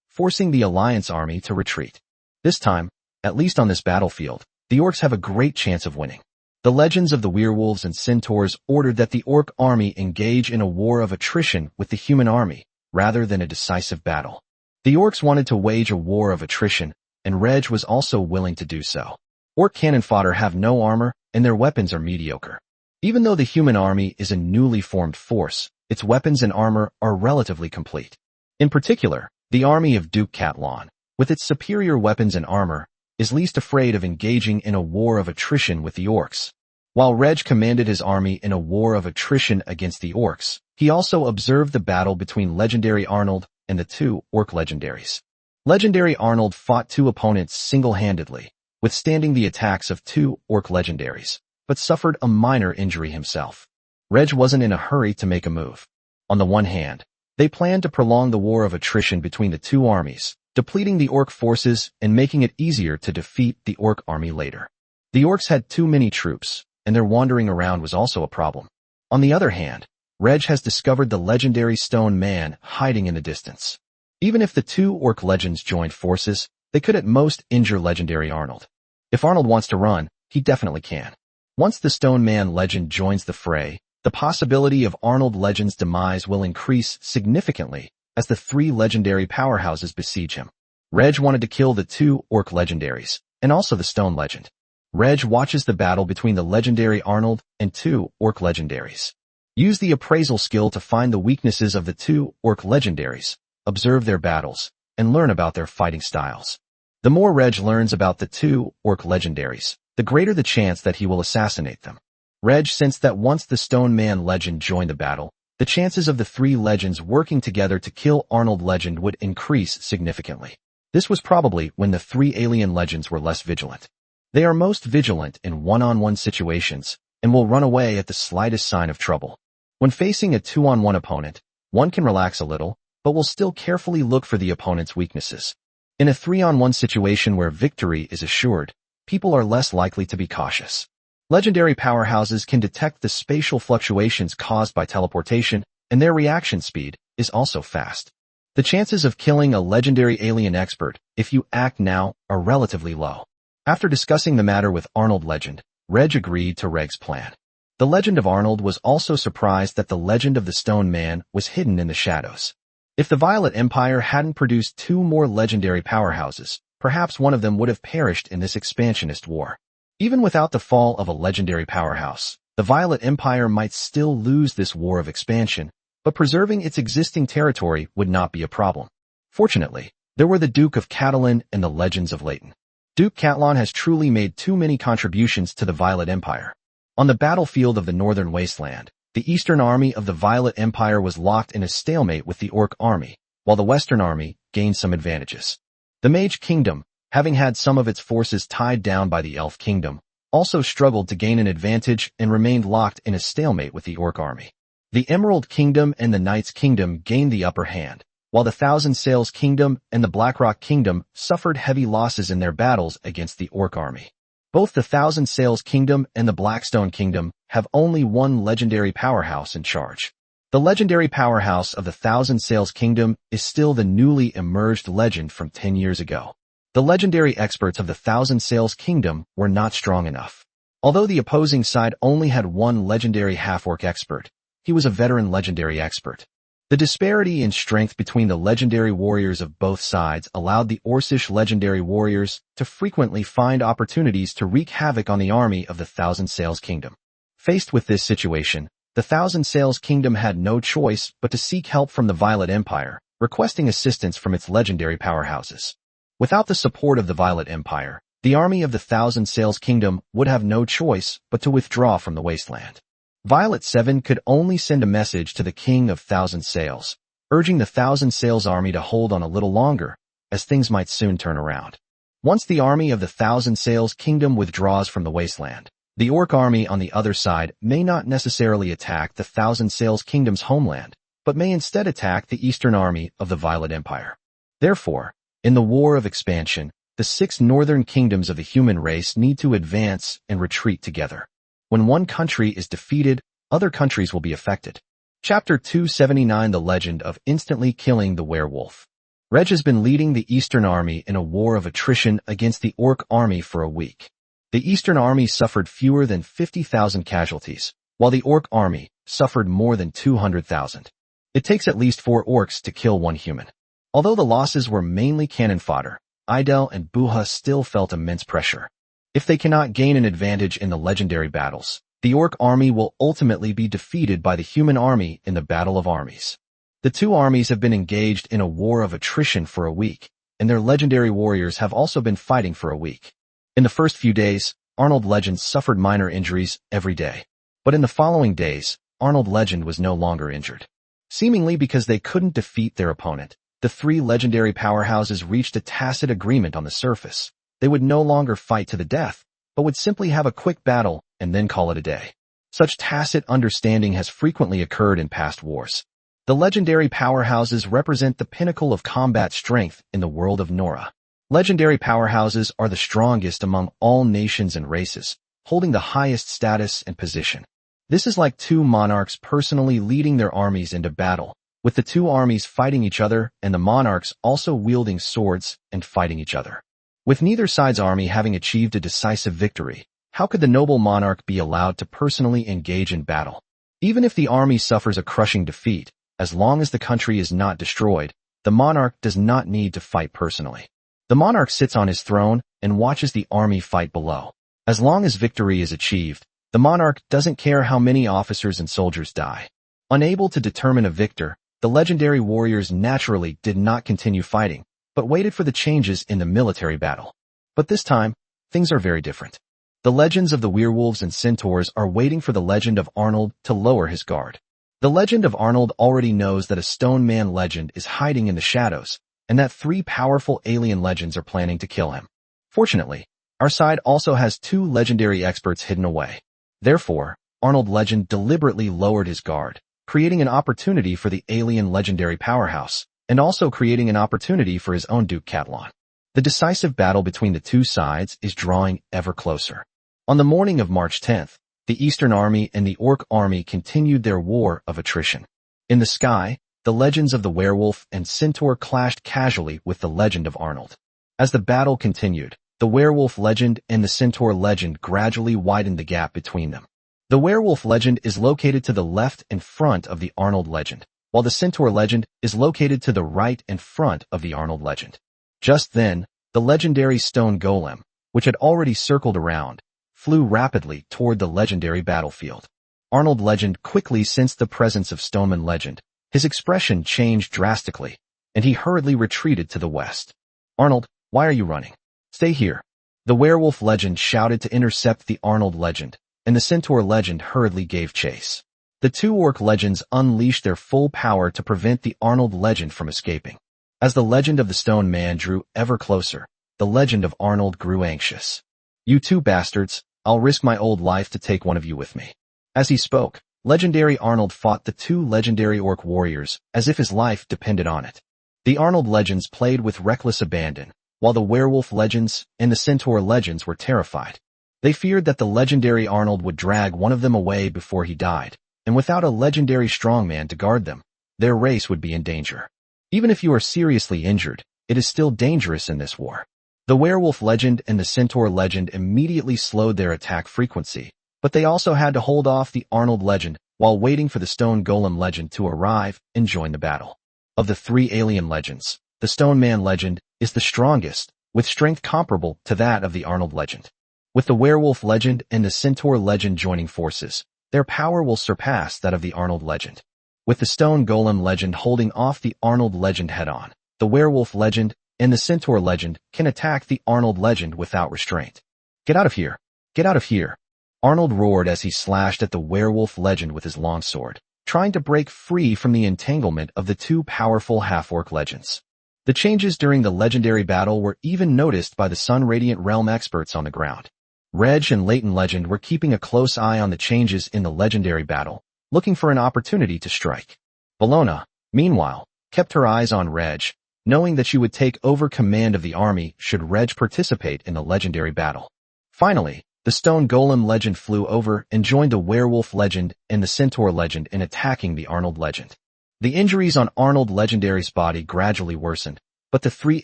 [SPEAKER 1] forcing the Alliance army to retreat. This time, at least on this battlefield, the orcs have a great chance of winning. The legends of the werewolves and centaurs ordered that the orc army engage in a war of attrition with the human army, rather than a decisive battle. The orcs wanted to wage a war of attrition, and Reg was also willing to do so. Orc cannon fodder have no armor, and their weapons are mediocre. Even though the human army is a newly formed force, its weapons and armor are relatively complete. In particular, the army of Duke Catlan, with its superior weapons and armor, is least afraid of engaging in a war of attrition with the orcs. While Reg commanded his army in a war of attrition against the orcs, he also observed the battle between legendary Arnold and the two orc legendaries. Legendary Arnold fought two opponents single-handedly, withstanding the attacks of two orc legendaries, but suffered a minor injury himself. Reg wasn't in a hurry to make a move. On the one hand, they planned to prolong the war of attrition between the two armies, depleting the orc forces and making it easier to defeat the orc army later. The orcs had too many troops, and their wandering around was also a problem. On the other hand, Reg has discovered the legendary stone man hiding in the distance. Even if the two orc legends joined forces, they could at most injure legendary Arnold. If Arnold wants to run, he definitely can. Once the stone man legend joins the fray, the possibility of Arnold legend's demise will increase significantly as the three legendary powerhouses besiege him. Reg wanted to kill the two orc legendaries, and also the stone legend. Reg watches the battle between the legendary Arnold and two orc legendaries. Use the appraisal skill to find the weaknesses of the two orc legendaries, observe their battles, and learn about their fighting styles. The more Reg learns about the two orc legendaries, the greater the chance that he will assassinate them. Reg sensed that once the Stone Man legend joined the battle, the chances of the three legends working together to kill Arnold legend would increase significantly. This was probably when the three alien legends were less vigilant. They are most vigilant in one-on-one situations and will run away at the slightest sign of trouble. When facing a two-on-one opponent, one can relax a little, but will still carefully look for the opponent's weaknesses. In a three-on-one situation where victory is assured, people are less likely to be cautious. Legendary powerhouses can detect the spatial fluctuations caused by teleportation, and their reaction speed is also fast. The chances of killing a legendary alien expert, if you act now, are relatively low. After discussing the matter with Arnold Legend, Reg agreed to Reg's plan. The legend of Arnold was also surprised that the legend of the Stone Man was hidden in the shadows. If the Violet Empire hadn't produced 2 more legendary powerhouses, perhaps one of them would have perished in this expansionist war. Even without the fall of a legendary powerhouse, the Violet Empire might still lose this war of expansion, but preserving its existing territory would not be a problem. Fortunately, there were the Duke of Catalan and the Legends of Leighton. Duke Catalan has truly made too many contributions to the Violet Empire. On the battlefield of the Northern Wasteland, the Eastern Army of the Violet Empire was locked in a stalemate with the Orc Army, while the Western Army gained some advantages. The Mage Kingdom, having had some of its forces tied down by the Elf Kingdom, also struggled to gain an advantage and remained locked in a stalemate with the Orc Army. The Emerald Kingdom and the Knights Kingdom gained the upper hand, while the Thousand Sails Kingdom and the Blackrock Kingdom suffered heavy losses in their battles against the Orc Army. Both the Thousand Sails Kingdom and the Blackstone Kingdom have only one legendary powerhouse in charge. The legendary powerhouse of the Thousand Sails Kingdom is still the newly emerged legend from 10 years ago. The legendary experts of the Thousand Sails Kingdom were not strong enough. Although the opposing side only had one legendary half-orc expert, he was a veteran legendary expert. The disparity in strength between the legendary warriors of both sides allowed the Orcish legendary warriors to frequently find opportunities to wreak havoc on the army of the Thousand Sails Kingdom. Faced with this situation, the Thousand Sails Kingdom had no choice but to seek help from the Violet Empire, requesting assistance from its legendary powerhouses. Without the support of the Violet Empire, the army of the Thousand Sails Kingdom would have no choice but to withdraw from the wasteland. Violet 7 could only send a message to the King of Thousand Sails, urging the Thousand Sails army to hold on a little longer, as things might soon turn around. Once the army of the Thousand Sails Kingdom withdraws from the wasteland, the Orc army on the other side may not necessarily attack the Thousand Sails Kingdom's homeland, but may instead attack the Eastern army of the Violet Empire. Therefore, in the war of expansion, the 6 northern kingdoms of the human race need to advance and retreat together. When one country is defeated, other countries will be affected. Chapter 279 The Legend of Instantly Killing the Werewolf. Reg has been leading the Eastern Army in a war of attrition against the Orc army for a week. The Eastern Army suffered fewer than 50,000 casualties, while the Orc army suffered more than 200,000. It takes at least 4 orcs to kill 1 human. Although the losses were mainly cannon fodder, Idel and Buha still felt immense pressure. If they cannot gain an advantage in the legendary battles, the Orc army will ultimately be defeated by the human army in the Battle of Armies. The 2 armies have been engaged in a war of attrition for a week, and their legendary warriors have also been fighting for a week. In the first few days, Arnold Legend suffered minor injuries every day. But in the following days, Arnold Legend was no longer injured. Seemingly because they couldn't defeat their opponent, the 3 legendary powerhouses reached a tacit agreement on the surface. They would no longer fight to the death, but would simply have a quick battle and then call it a day. Such tacit understanding has frequently occurred in past wars. The legendary powerhouses represent the pinnacle of combat strength in the world of Nora. Legendary powerhouses are the strongest among all nations and races, holding the highest status and position. This is like 2 monarchs personally leading their armies into battle, with the 2 armies fighting each other and the monarchs also wielding swords and fighting each other. With neither side's army having achieved a decisive victory, how could the noble monarch be allowed to personally engage in battle? Even if the army suffers a crushing defeat, as long as the country is not destroyed, the monarch does not need to fight personally. The monarch sits on his throne and watches the army fight below. As long as victory is achieved, the monarch doesn't care how many officers and soldiers die. Unable to determine a victor, the legendary warriors naturally did not continue fighting, but waited for the changes in the military battle. But this time, things are very different. The legends of the werewolves and centaurs are waiting for the legend of Arnold to lower his guard. The legend of Arnold already knows that a Stone Man legend is hiding in the shadows, and that 3 powerful alien legends are planning to kill him. Fortunately, our side also has 2 legendary experts hidden away. Therefore, Arnold Legend deliberately lowered his guard, creating an opportunity for the alien legendary powerhouse, and also creating an opportunity for his own Duke Catalan. The decisive battle between the 2 sides is drawing ever closer. On the morning of March 10th, the Eastern Army and the Orc Army continued their war of attrition. In the sky, the legends of the werewolf and centaur clashed casually with the legend of Arnold. As the battle continued, the werewolf legend and the centaur legend gradually widened the gap between them. The werewolf legend is located to the left and front of the Arnold legend, while the centaur legend is located to the right and front of the Arnold legend. Just then, the legendary stone golem, which had already circled around, flew rapidly toward the legendary battlefield. Arnold legend quickly sensed the presence of Stoneman legend. His expression changed drastically, and he hurriedly retreated to the west. Arnold, why are you running? Stay here. The werewolf legend shouted to intercept the Arnold legend, and the centaur legend hurriedly gave chase. The two orc legends unleashed their full power to prevent the Arnold legend from escaping. As the legend of the stone man drew ever closer, the legend of Arnold grew anxious. You two bastards, I'll risk my old life to take one of you with me. As he spoke, legendary Arnold fought the two legendary orc warriors as if his life depended on it. The Arnold legends played with reckless abandon, while the werewolf legends and the centaur legends were terrified. They feared that the legendary Arnold would drag one of them away before he died, and without a legendary strongman to guard them, their race would be in danger. Even if you are seriously injured, it is still dangerous in this war. The werewolf legend and the centaur legend immediately slowed their attack frequency, but they also had to hold off the Arnold legend while waiting for the stone golem legend to arrive and join the battle. Of the three alien legends, the stone man legend is the strongest, with strength comparable to that of the Arnold legend. With the werewolf legend and the centaur legend joining forces, their power will surpass that of the Arnold legend. With the stone golem legend holding off the Arnold legend head-on, the werewolf legend and the centaur legend can attack the Arnold legend without restraint. Get out of here! Get out of here! Arnold roared as he slashed at the werewolf legend with his longsword, trying to break free from the entanglement of the two powerful half-orc legends. The changes during the legendary battle were even noticed by the Sun Radiant Realm experts on the ground. Reg and Leighton Legend were keeping a close eye on the changes in the legendary battle, looking for an opportunity to strike. Bologna, meanwhile, kept her eyes on Reg, knowing that she would take over command of the army should Reg participate in the legendary battle. Finally, the stone golem legend flew over and joined the werewolf legend and the centaur legend in attacking the Arnold legend. The injuries on Arnold Legendary's body gradually worsened, but the three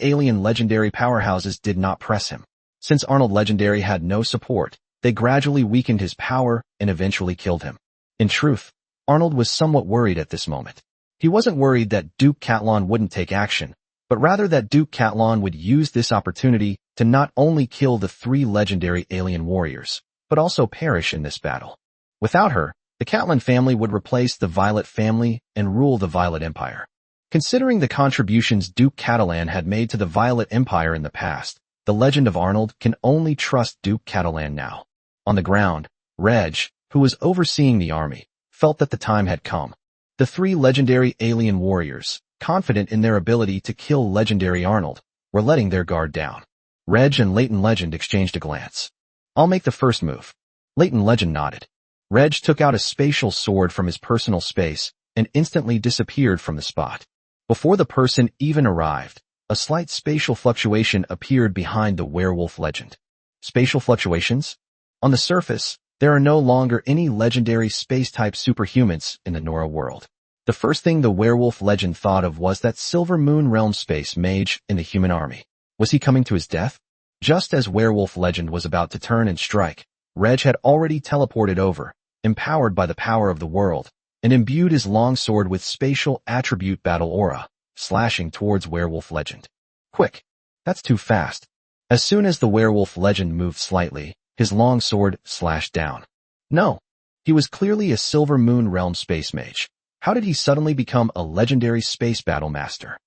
[SPEAKER 1] alien legendary powerhouses did not press him. Since Arnold Legendary had no support, they gradually weakened his power and eventually killed him. In truth, Arnold was somewhat worried at this moment. He wasn't worried that Duke Catlon wouldn't take action, but rather that Duke Catlon would use this opportunity to not only kill the three legendary alien warriors, but also perish in this battle. Without her, the Catlon family would replace the Violet family and rule the Violet Empire. Considering the contributions Duke Catalan had made to the Violet Empire in the past, the legend of Arnold can only trust Duke Catalan now. On the ground, Reg, who was overseeing the army, felt that the time had come. The three legendary alien warriors, confident in their ability to kill legendary Arnold, were letting their guard down. Reg and Leighton Legend exchanged a glance. I'll make the first move. Leighton Legend nodded. Reg took out a spatial sword from his personal space and instantly disappeared from the spot. Before the person even arrived, a slight spatial fluctuation appeared behind the werewolf legend. Spatial fluctuations? On the surface, there are no longer any legendary space-type superhumans in the Nora world. The first thing the werewolf legend thought of was that Silver Moon Realm space mage in the human army. Was he coming to his death? Just as werewolf legend was about to turn and strike, Reg had already teleported over, empowered by the power of the world, and imbued his longsword with spatial attribute battle aura, slashing towards werewolf legend. Quick! That's too fast. As soon as the werewolf legend moved slightly, his longsword slashed down. No! He was clearly a Silver Moon Realm space mage. How did he suddenly become a legendary space battle master?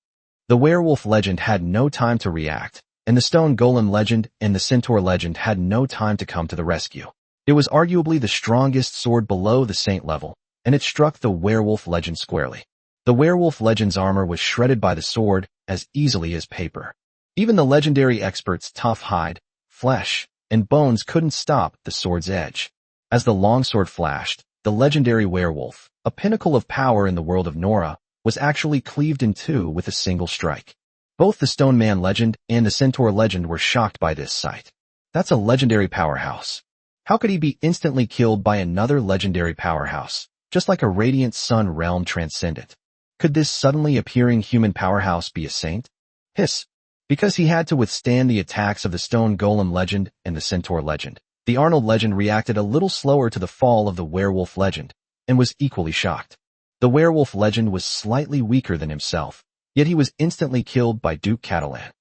[SPEAKER 1] The werewolf legend had no time to react, and the stone golem legend and the centaur legend had no time to come to the rescue. It was arguably the strongest sword below the saint level, and it struck the werewolf legend squarely. The werewolf legend's armor was shredded by the sword as easily as paper. Even the legendary experts' tough hide, flesh, and bones couldn't stop the sword's edge. As the longsword flashed, the legendary werewolf, a pinnacle of power in the world of Nora, was actually cleaved in two with a single strike. Both the Stone Man legend and the Centaur legend were shocked by this sight. That's a legendary powerhouse. How could he be instantly killed by another legendary powerhouse, just like a radiant sun realm transcendent? Could this suddenly appearing human powerhouse be a saint? Hiss. Because he had to withstand the attacks of the Stone Golem legend and the Centaur legend, the Arnold legend reacted a little slower to the fall of the Werewolf legend, and was equally shocked. The Werewolf legend was slightly weaker than himself, yet he was instantly killed by Duke Catalan.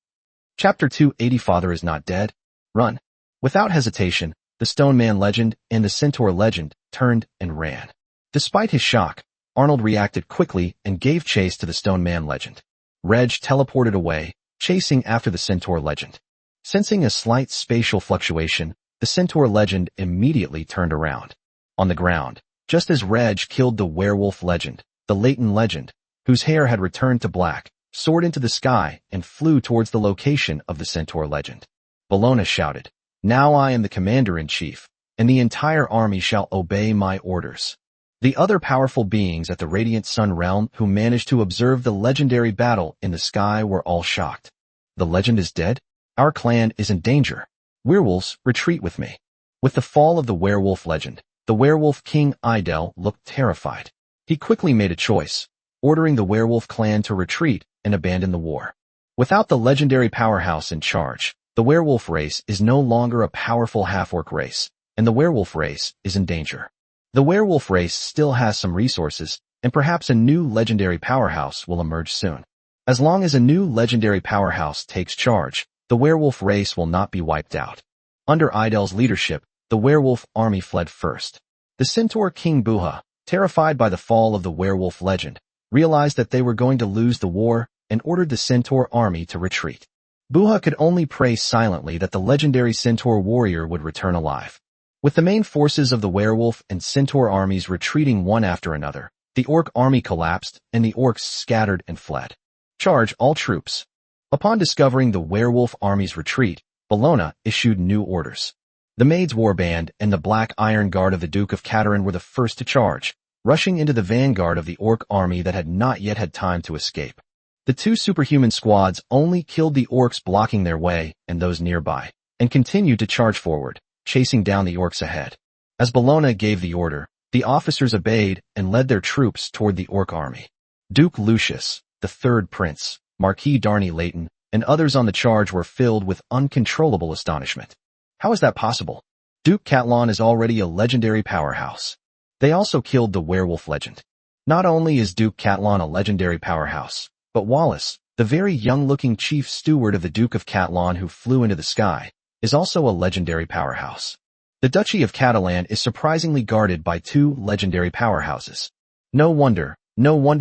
[SPEAKER 1] Chapter 280 Father is not dead. Run. Without hesitation, the Stone Man legend and the Centaur legend turned and ran. Despite his shock, Arnold reacted quickly and gave chase to the Stone Man legend. Reg teleported away, chasing after the Centaur legend. Sensing a slight spatial fluctuation, the Centaur legend immediately turned around. On the ground, just as Reg killed the Werewolf legend, the Leighton legend, whose hair had returned to black, soared into the sky and flew towards the location of the Centaur legend. Bellona shouted, "Now I am the commander-in-chief, and the entire army shall obey my orders." The other powerful beings at the Radiant Sun realm who managed to observe the legendary battle in the sky were all shocked. The legend is dead? Our clan is in danger. Werewolves, retreat with me. With the fall of the Werewolf legend, the Werewolf King Idel looked terrified. He quickly made a choice, ordering the Werewolf clan to retreat and abandon the war. Without the legendary powerhouse in charge, the Werewolf race is no longer a powerful half-orc race, and the Werewolf race is in danger. The Werewolf race still has some resources, and perhaps a new legendary powerhouse will emerge soon. As long as a new legendary powerhouse takes charge, the Werewolf race will not be wiped out. Under Idel's leadership, the Werewolf army fled first. The Centaur King Buha, terrified by the fall of the Werewolf legend, realized that they were going to lose the war and ordered the Centaur army to retreat. Buha could only pray silently that the legendary Centaur warrior would return alive. With the main forces of the Werewolf and Centaur armies retreating one after another, the Orc army collapsed and the Orcs scattered and fled. Charge all troops. Upon discovering the Werewolf army's retreat, Bellona issued new orders. The Maid's warband and the Black Iron Guard of the Duke of Cateran were the first to charge, rushing into the vanguard of the Orc army that had not yet had time to escape. The two superhuman squads only killed the Orcs blocking their way and those nearby, and continued to charge forward, chasing down the Orcs ahead. As Bellona gave the order, the officers obeyed and led their troops toward the Orc army. Duke Lucius, the Third Prince, Marquis Darnay Leighton, and others on the charge were filled with uncontrollable astonishment. How is that possible? Duke Catalan is already a legendary powerhouse. They also killed the Werewolf legend. Not only is Duke Catalan a legendary powerhouse, but Wallace, the very young-looking chief steward of the Duke of Catalan who flew into the sky, is also a legendary powerhouse. The Duchy of Catalan is surprisingly guarded by two legendary powerhouses. No wonder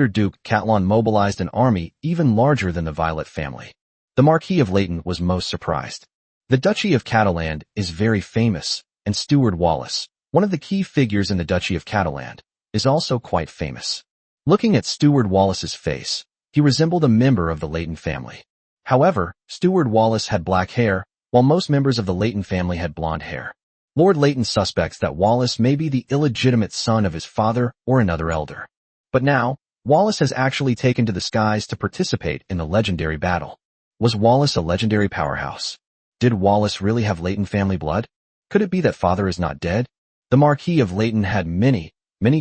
[SPEAKER 1] Duke Catalan mobilized an army even larger than the Violet family. The Marquis of Leighton was most surprised. The Duchy of Catalan is very famous, and Steward Wallace, one of the key figures in the Duchy of Catalan, is also quite famous. Looking at Steward Wallace's face, he resembled a member of the Leighton family. However, Steward Wallace had black hair, while most members of the Leighton family had blonde hair. Lord Leighton suspects that Wallace may be the illegitimate son of his father or another elder. But now, Wallace has actually taken to the skies to participate in the legendary battle. Was Wallace a legendary powerhouse? Did Wallace really have Leighton family blood? Could it be that father is not dead? The Marquis of Leighton had many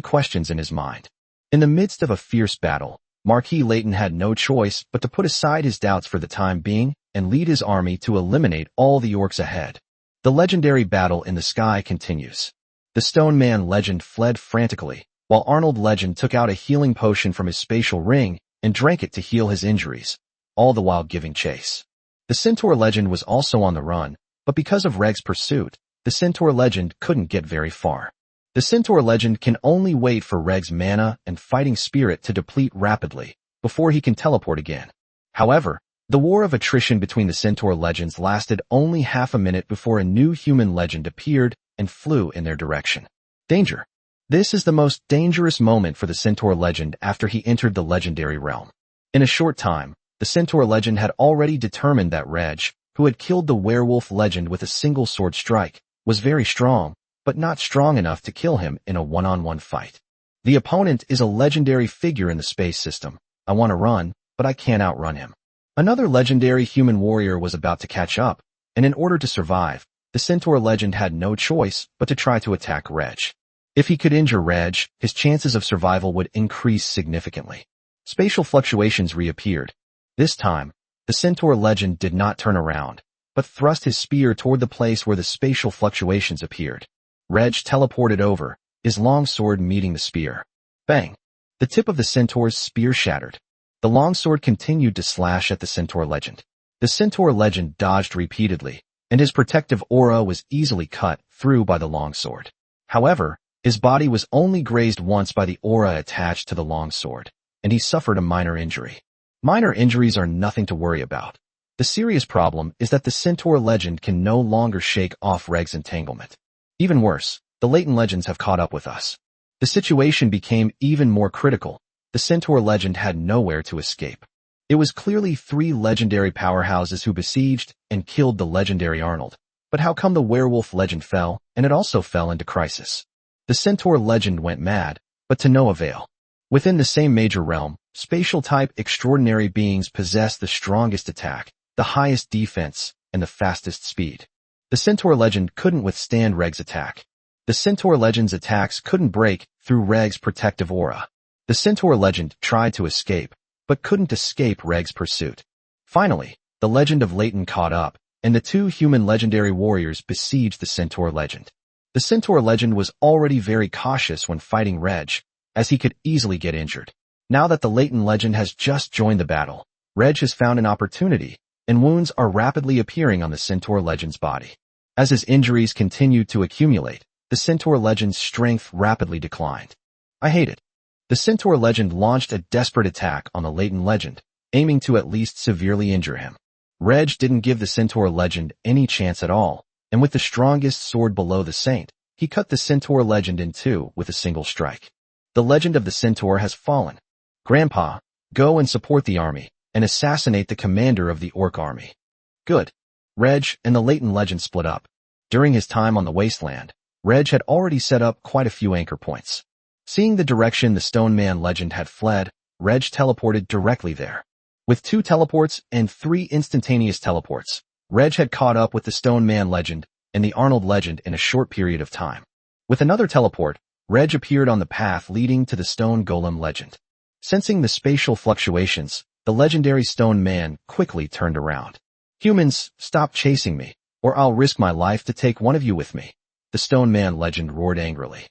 [SPEAKER 1] questions in his mind. In the midst of a fierce battle, Marquis Leighton had no choice but to put aside his doubts for the time being and lead his army to eliminate all the Orcs ahead. The legendary battle in the sky continues. The Stone Man legend fled frantically, while Arnold legend took out a healing potion from his spatial ring and drank it to heal his injuries, all the while giving chase. The Centaur legend was also on the run, but because of Reg's pursuit, the Centaur legend couldn't get very far. The Centaur legend can only wait for Reg's mana and fighting spirit to deplete rapidly before he can teleport again. However, the war of attrition between the Centaur legends lasted only half a minute before a new human legend appeared and flew in their direction. Danger. This is the most dangerous moment for the Centaur legend after he entered the legendary realm. In a short time, the Centaur legend had already determined that Reg, who had killed the Werewolf legend with a single sword strike, was very strong, but not strong enough to kill him in a one-on-one fight. The opponent is a legendary figure in the space system. I want to run, but I can't outrun him. Another legendary human warrior was about to catch up, and in order to survive, the Centaur legend had no choice but to try to attack Reg. If he could injure Reg, his chances of survival would increase significantly. Spatial fluctuations reappeared. This time, the Centaur legend did not turn around, but thrust his spear toward the place where the spatial fluctuations appeared. Reg teleported over, his long sword meeting the spear. Bang! The tip of the Centaur's spear shattered. The longsword continued to slash at the Centaur legend. The Centaur legend dodged repeatedly, and his protective aura was easily cut through by the longsword. However, his body was only grazed once by the aura attached to the longsword, and he suffered a minor injury. Minor injuries are nothing to worry about. The serious problem is that the Centaur legend can no longer shake off Reg's entanglement. Even worse, the latent legends have caught up with us. The situation became even more critical. The Centaur legend had nowhere to escape. It was clearly 3 legendary powerhouses who besieged and killed the legendary Arnold. But how come the werewolf legend fell, and it also fell into crisis? The Centaur legend went mad, but to no avail. Within the same major realm, spatial-type extraordinary beings possess the strongest attack, the highest defense, and the fastest speed. The Centaur legend couldn't withstand Reg's attack. The Centaur legend's attacks couldn't break through Reg's protective aura. The Centaur legend tried to escape, but couldn't escape Reg's pursuit. Finally, the legend of Leighton caught up, and the 2 human legendary warriors besieged the Centaur legend. The Centaur legend was already very cautious when fighting Reg, as he could easily get injured. Now that the Leighton legend has just joined the battle, Reg has found an opportunity, and wounds are rapidly appearing on the Centaur legend's body. As his injuries continued to accumulate, the Centaur legend's strength rapidly declined. I hate it. The Centaur legend launched a desperate attack on the Leighton legend, aiming to at least severely injure him. Reg didn't give the Centaur legend any chance at all, and with the strongest sword below the saint, he cut the Centaur legend in 2 with a single strike. The legend of the Centaur has fallen. Grandpa, go and support the army, and assassinate the commander of the Orc army. Good. Reg and the Leighton legend split up. During his time on the wasteland, Reg had already set up quite a few anchor points. Seeing the direction the Stone Man legend had fled, Reg teleported directly there. With 2 teleports and 3 instantaneous teleports, Reg had caught up with the Stone Man legend and the Arnold legend in a short period of time. With another teleport, Reg appeared on the path leading to the Stone Golem legend. Sensing the spatial fluctuations, the legendary Stone Man quickly turned around. Humans, stop chasing me, or I'll risk my life to take one of you with me. The Stone Man legend roared angrily.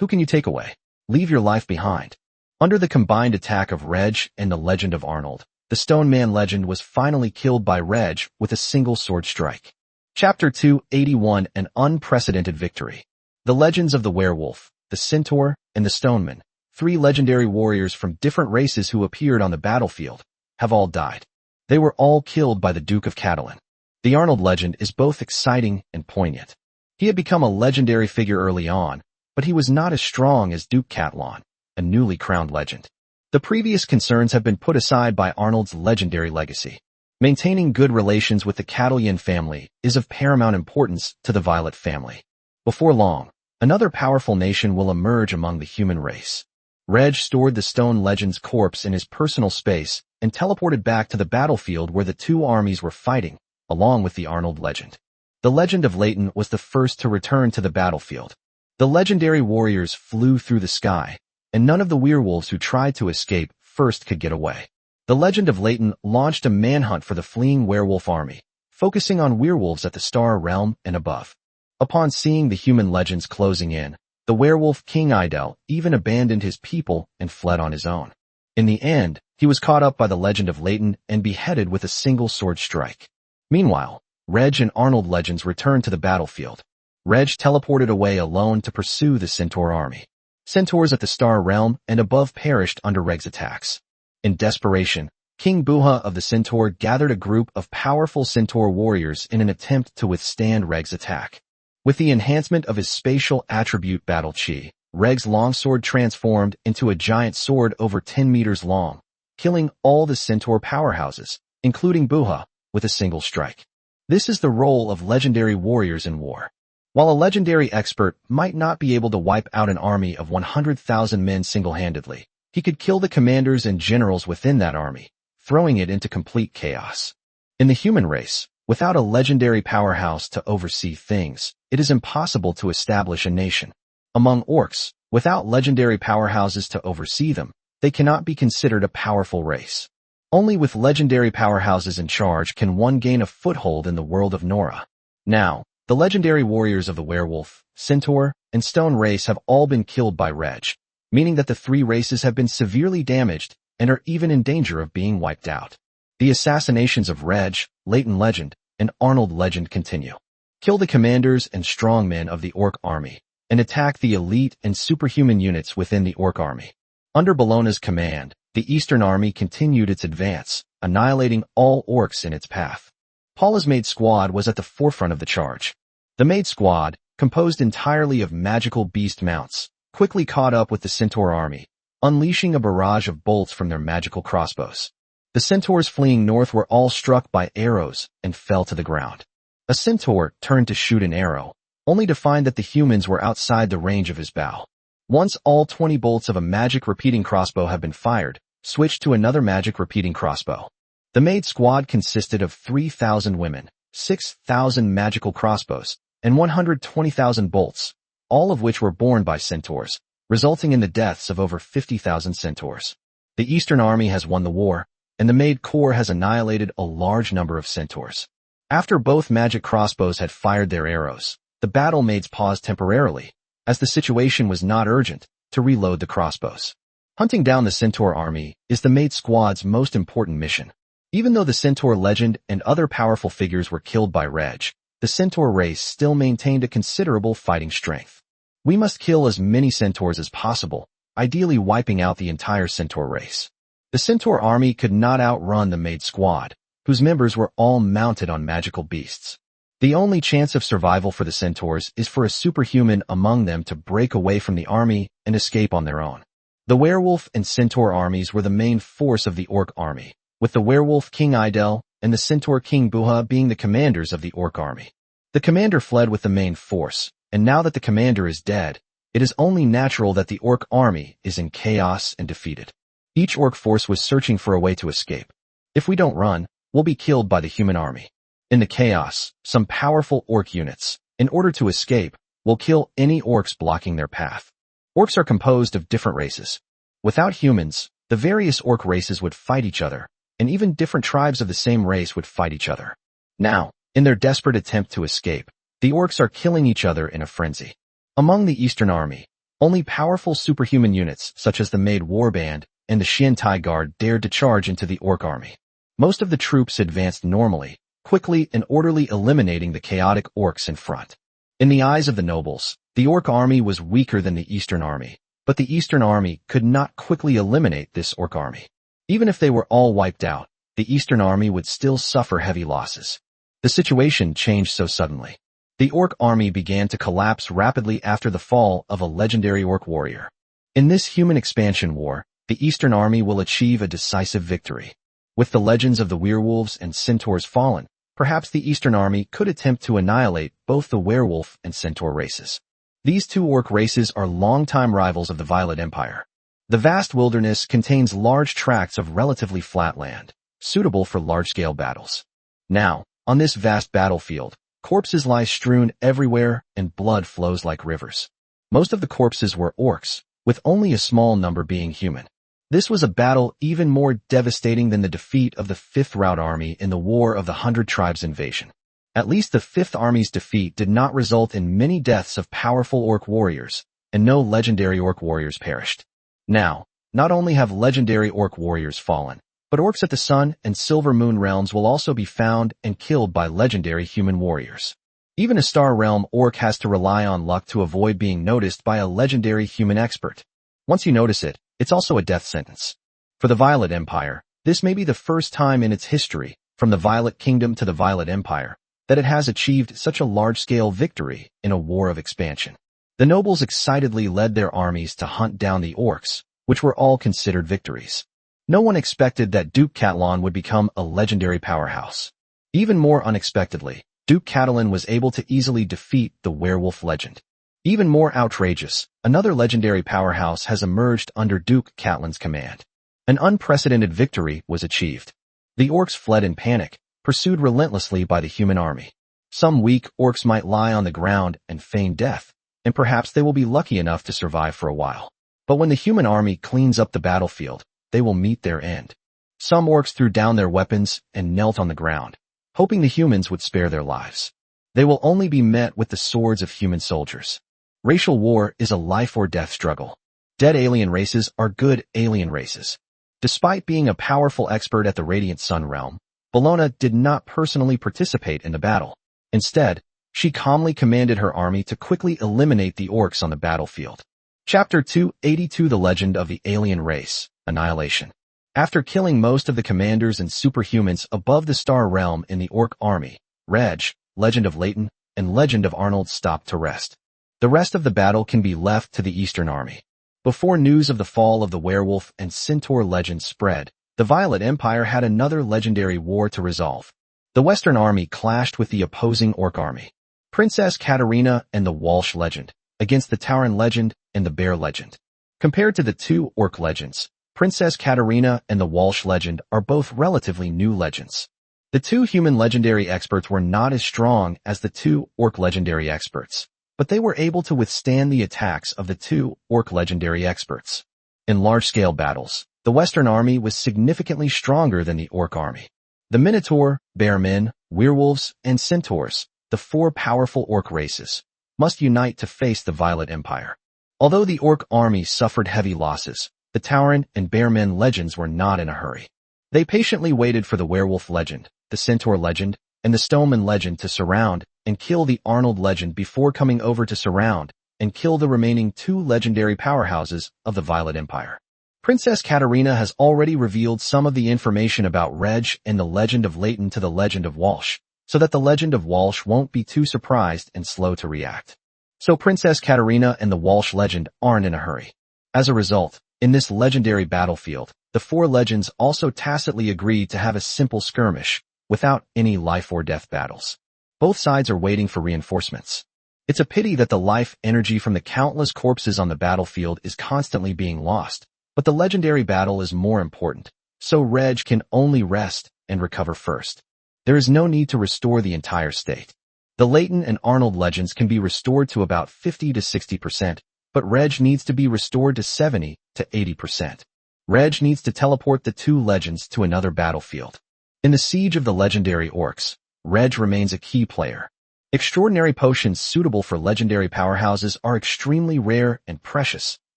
[SPEAKER 1] Who can you take away? Leave your life behind. Under the combined attack of Reg and the legend of Arnold, the Stone Man legend was finally killed by Reg with a single sword strike. Chapter 281, An Unprecedented Victory. The legends of the werewolf, the centaur, and the stoneman, 3 legendary warriors from different races who appeared on the battlefield, have all died. They were all killed by the Duke of Catalan. The Arnold legend is both exciting and poignant. He had become a legendary figure early on, but he was not as strong as Duke Catalan, a newly crowned legend. The previous concerns have been put aside by Arnold's legendary legacy. Maintaining good relations with the Catalan family is of paramount importance to the Violet family. Before long, another powerful nation will emerge among the human race. Reg stored the Stone legend's corpse in his personal space and teleported back to the battlefield where the 2 armies were fighting, along with the Arnold legend. The legend of Leighton was the first to return to the battlefield. The legendary warriors flew through the sky, and none of the werewolves who tried to escape first could get away. The legend of Leighton launched a manhunt for the fleeing werewolf army, focusing on werewolves at the Star Realm and above. Upon seeing the human legends closing in, the werewolf King Idel even abandoned his people and fled on his own. In the end, he was caught up by the legend of Leighton and beheaded with a single sword strike. Meanwhile, Reg and Arnold legends returned to the battlefield. Reg teleported away alone to pursue the Centaur army. Centaurs at the Star Realm and above perished under Reg's attacks. In desperation, King Buha of the Centaur gathered a group of powerful Centaur warriors in an attempt to withstand Reg's attack. With the enhancement of his spatial attribute Battle Chi, Reg's longsword transformed into a giant sword over 10 meters long, killing all the Centaur powerhouses, including Buha, with a single strike. This is the role of legendary warriors in war. While a legendary expert might not be able to wipe out an army of 100,000 men single-handedly, he could kill the commanders and generals within that army, throwing it into complete chaos. In the human race, Without a legendary powerhouse to oversee things, it is impossible to establish a nation. Among orcs, without legendary powerhouses to oversee them, they cannot be considered a powerful race. Only with legendary powerhouses in charge can one gain a foothold in the world of Nora. Now, the legendary warriors of the werewolf, centaur, and stone race have all been killed by Reg, meaning that the three races have been severely damaged and are even in danger of being wiped out. The assassinations of Reg, Leighton Legend, and Arnold Legend continue. Kill the commanders and strongmen of the orc army, and attack the elite and superhuman units within the orc army. Under Bellona's command, the Eastern Army continued its advance, annihilating all orcs in its path. Paula's Maid squad was at the forefront of the charge. The Maid squad, composed entirely of magical beast mounts, quickly caught up with the Centaur army, unleashing a barrage of bolts from their magical crossbows. The centaurs fleeing north were all struck by arrows and fell to the ground. A centaur turned to shoot an arrow, only to find that the humans were outside the range of his bow. Once all 20 bolts of a magic repeating crossbow have been fired, switch to another magic repeating crossbow. The Maid squad consisted of 3,000 women, 6,000 magical crossbows, and 120,000 bolts, all of which were borne by centaurs, resulting in the deaths of over 50,000 centaurs. The Eastern Army has won the war, and the Maid Corps has annihilated a large number of centaurs. After both magic crossbows had fired their arrows, the battle maids paused temporarily, as the situation was not urgent, to reload the crossbows. Hunting down the Centaur army is the Maid squad's most important mission. Even though the Centaur legend and other powerful figures were killed by Reg, the Centaur race still maintained a considerable fighting strength. We must kill as many centaurs as possible, ideally wiping out the entire centaur race. The Centaur army could not outrun the Maid squad, whose members were all mounted on magical beasts. The only chance of survival for the centaurs is for a superhuman among them to break away from the army and escape on their own. The werewolf and centaur armies were the main force of the orc army, with the werewolf King Idel and the centaur King Buha being the commanders of the orc army. The commander fled with the main force, and now that the commander is dead, it is only natural that the orc army is in chaos and defeated. Each orc force was searching for a way to escape. If we don't run, we'll be killed by the human army. In the chaos, some powerful orc units, in order to escape, will kill any orcs blocking their path. Orcs are composed of different races. Without humans, the various orc races would fight each other, and even different tribes of the same race would fight each other. Now, in their desperate attempt to escape, the orcs are killing each other in a frenzy. Among the Eastern Army, only powerful superhuman units such as the Maid Warband and the Xiantai Guard dared to charge into the orc army. Most of the troops advanced normally, quickly and orderly eliminating the chaotic orcs in front. In the eyes of the nobles, the orc army was weaker than the Eastern Army, but the Eastern Army could not quickly eliminate this orc army. Even if they were all wiped out, the Eastern Army would still suffer heavy losses. The situation changed so suddenly. The orc army began to collapse rapidly after the fall of a legendary orc warrior. In this human expansion war, the Eastern Army will achieve a decisive victory. With the legends of the werewolves and centaurs fallen, perhaps the Eastern Army could attempt to annihilate both the werewolf and centaur races. These two orc races are longtime rivals of the Violet Empire. The vast wilderness contains large tracts of relatively flat land, suitable for large-scale battles. Now, on this vast battlefield, corpses lie strewn everywhere and blood flows like rivers. Most of the corpses were orcs, with only a small number being human. This was a battle even more devastating than the defeat of the Fifth Rout Army in the War of the 100 Tribes invasion. At least the Fifth Army's defeat did not result in many deaths of powerful orc warriors, and no legendary orc warriors perished. Now, not only have legendary orc warriors fallen, but orcs at the Sun and Silver Moon realms will also be found and killed by legendary human warriors. Even a Star Realm orc has to rely on luck to avoid being noticed by a legendary human expert. Once you notice it, it's also a death sentence. For the Violet Empire, this may be the first time in its history, from the Violet Kingdom to the Violet Empire, that it has achieved such a large-scale victory in a war of expansion. The nobles excitedly led their armies to hunt down the orcs, which were all considered victories. No one expected that Duke Catalan would become a legendary powerhouse. Even more unexpectedly, Duke Catalan was able to easily defeat the werewolf legend. Even more outrageous, another legendary powerhouse has emerged under Duke Catalan's command. An unprecedented victory was achieved. The orcs fled in panic, pursued relentlessly by the human army. Some weak orcs might lie on the ground and feign death, and perhaps they will be lucky enough to survive for a while. But when the human army cleans up the battlefield, they will meet their end. Some orcs threw down their weapons and knelt on the ground, hoping the humans would spare their lives. They will only be met with the swords of human soldiers. Racial war is a life-or-death struggle. Dead alien races are good alien races. Despite being a powerful expert at the Radiant Sun realm, Bellona did not personally participate in the battle. Instead, she calmly commanded her army to quickly eliminate the orcs on the battlefield. Chapter 282 The Legend of the Alien Race, Annihilation. After killing most of the commanders and superhumans above the Star Realm in the Orc army, Reg, Legend of Leighton, and Legend of Arnold stopped to rest. The rest of the battle can be left to the Eastern Army. Before news of the fall of the werewolf and centaur legends spread, the Violet Empire had another legendary war to resolve. The Western Army clashed with the opposing Orc army. Princess Katarina and the Walsh legend, against the Tauren legend and the Bear legend. Compared to the two Orc legends, Princess Katarina and the Walsh legend are both relatively new legends. The two human legendary experts were not as strong as the two Orc legendary experts, but they were able to withstand the attacks of the two Orc legendary experts. In large-scale battles, the Western Army was significantly stronger than the Orc army. The Minotaur, Bear Men, Werewolves, and Centaurs, the four powerful Orc races, must unite to face the Violet Empire. Although the Orc army suffered heavy losses, the Tauren and Bear Men legends were not in a hurry. They patiently waited for the Werewolf legend, the Centaur legend, and the Stoneman legend to surround and kill the Arnold legend before coming over to surround and kill the remaining two legendary powerhouses of the Violet Empire. Princess Katarina has already revealed some of the information about Reg and the Legend of Leighton to the Legend of Walsh, so that the Legend of Walsh won't be too surprised and slow to react. So Princess Katarina and the Walsh legend aren't in a hurry. As a result, in this legendary battlefield, the four legends also tacitly agreed to have a simple skirmish, without any life-or-death battles. Both sides are waiting for reinforcements. It's a pity that the life energy from the countless corpses on the battlefield is constantly being lost, but the legendary battle is more important, so Reg can only rest and recover first. There is no need to restore the entire state. The Leighton and Arnold legends can be restored to about 50 to 60%, but Reg needs to be restored to 70 to 80%. Reg needs to teleport the two legends to another battlefield. In the Siege of the Legendary Orcs, Reg remains a key player. Extraordinary potions suitable for legendary powerhouses are extremely rare and precious,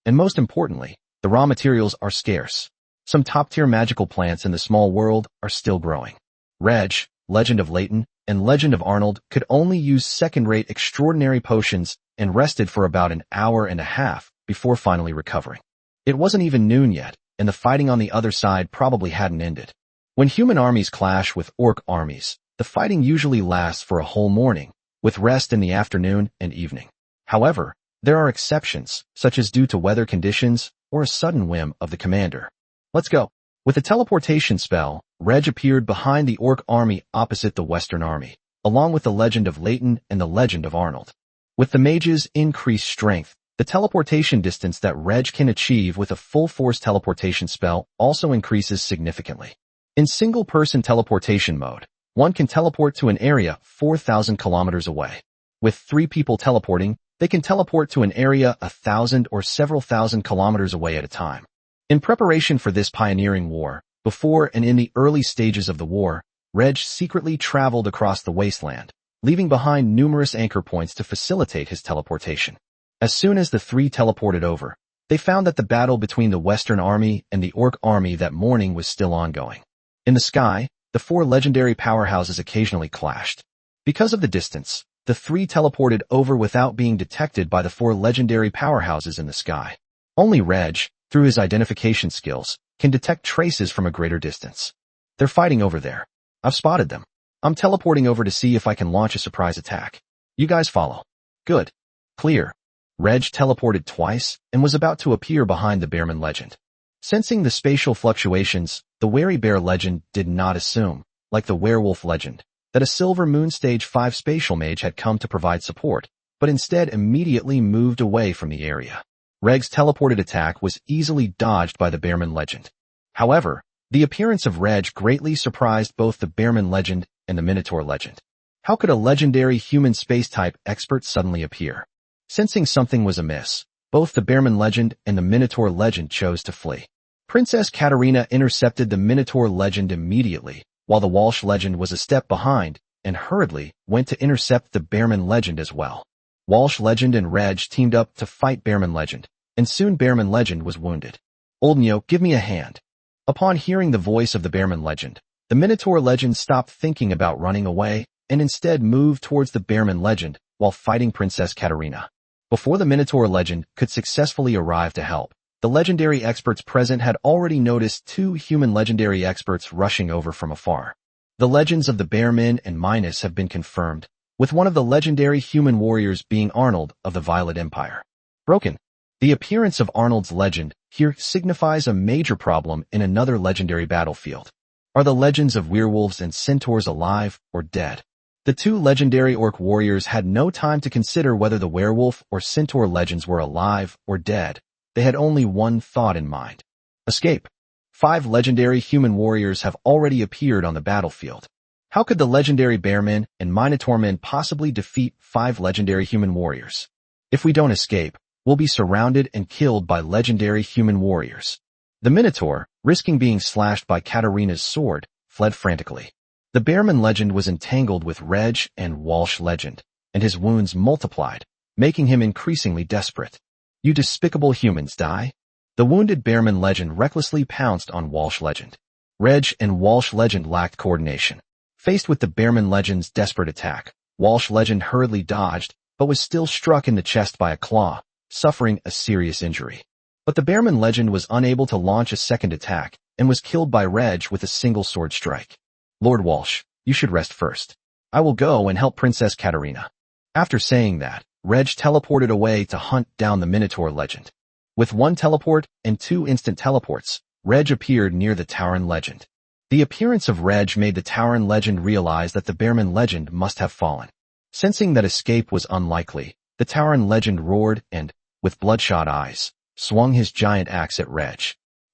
[SPEAKER 1] and most importantly, the raw materials are scarce. Some top-tier magical plants in the small world are still growing. Reg, Legend of Leighton, and Legend of Arnold could only use second-rate extraordinary potions and rested for about an hour and a half before finally recovering. It wasn't even noon yet, and the fighting on the other side probably hadn't ended. When human armies clash with Orc armies, the fighting usually lasts for a whole morning, with rest in the afternoon and evening. However, there are exceptions, such as due to weather conditions or a sudden whim of the commander. Let's go. With a teleportation spell, Reg appeared behind the Orc army opposite the Western army, along with the Legend of Leighton and the Legend of Arnold. With the mage's increased strength, the teleportation distance that Reg can achieve with a full-force teleportation spell also increases significantly. In single-person teleportation mode, one can teleport to an area 4,000 kilometers away. With 3 people teleporting, they can teleport to an area 1,000 or several thousand kilometers away at a time. In preparation for this pioneering war, before and in the early stages of the war, Reg secretly traveled across the wasteland, leaving behind numerous anchor points to facilitate his teleportation. As soon as the 3 teleported over, they found that the battle between the Western Army and the Orc army that morning was still ongoing. In the sky, the 4 legendary powerhouses occasionally clashed. Because of the distance, the 3 teleported over without being detected by the 4 legendary powerhouses in the sky. Only Reg, through his identification skills, can detect traces from a greater distance. They're fighting over there. I've spotted them. I'm teleporting over to see if I can launch a surprise attack. You guys follow. Good. Clear. Reg teleported twice and was about to appear behind the Bearman legend. Sensing the spatial fluctuations, the Wary Bear legend did not assume, like the Werewolf legend, that a Silver Moon Stage 5 spatial mage had come to provide support, but instead immediately moved away from the area. Reg's teleported attack was easily dodged by the Bearman legend. However, the appearance of Reg greatly surprised both the Bearman legend and the Minotaur legend. How could a legendary human space-type expert suddenly appear? Sensing something was amiss, both the Bearman legend and the Minotaur legend chose to flee. Princess Katarina intercepted the Minotaur legend immediately, while the Walsh legend was a step behind, and hurriedly went to intercept the Bearman legend as well. Walsh legend and Reg teamed up to fight Bearman legend, and soon Bearman legend was wounded. Oldnyo, give me a hand. Upon hearing the voice of the Bearman legend, the Minotaur legend stopped thinking about running away, and instead moved towards the Bearman legend while fighting Princess Katarina. Before the Minotaur legend could successfully arrive to help, the legendary experts present had already noticed two human legendary experts rushing over from afar. The legends of the Bearman and Minas have been confirmed, with one of the legendary human warriors being Arnold of the Violet Empire. Broken. The appearance of Arnold's legend here signifies a major problem in another legendary battlefield. Are the legends of werewolves and centaurs alive or dead? The two legendary orc warriors had no time to consider whether the werewolf or centaur legends were alive or dead. They had only one thought in mind. Escape. 5 legendary human warriors have already appeared on the battlefield. How could the legendary Bearman and Minotaurmen possibly defeat 5 legendary human warriors? If we don't escape, we'll be surrounded and killed by legendary human warriors. The Minotaur, risking being slashed by Katarina's sword, fled frantically. The Bearman legend was entangled with Reg and Walsh legend, and his wounds multiplied, making him increasingly desperate. You despicable humans, die! The wounded Bearman legend recklessly pounced on Walsh legend. Reg and Walsh legend lacked coordination. Faced with the Bearman legend's desperate attack, Walsh legend hurriedly dodged, but was still struck in the chest by a claw, suffering a serious injury. But the Bearman legend was unable to launch a second attack, and was killed by Reg with a single sword strike. Lord Walsh, you should rest first. I will go and help Princess Katarina. After saying that, Reg teleported away to hunt down the Minotaur legend. With 1 teleport and 2 instant teleports, Reg appeared near the Tauren legend. The appearance of Reg made the Tauren legend realize that the Bearman legend must have fallen. Sensing that escape was unlikely, the Tauren legend roared and, with bloodshot eyes, swung his giant axe at Reg.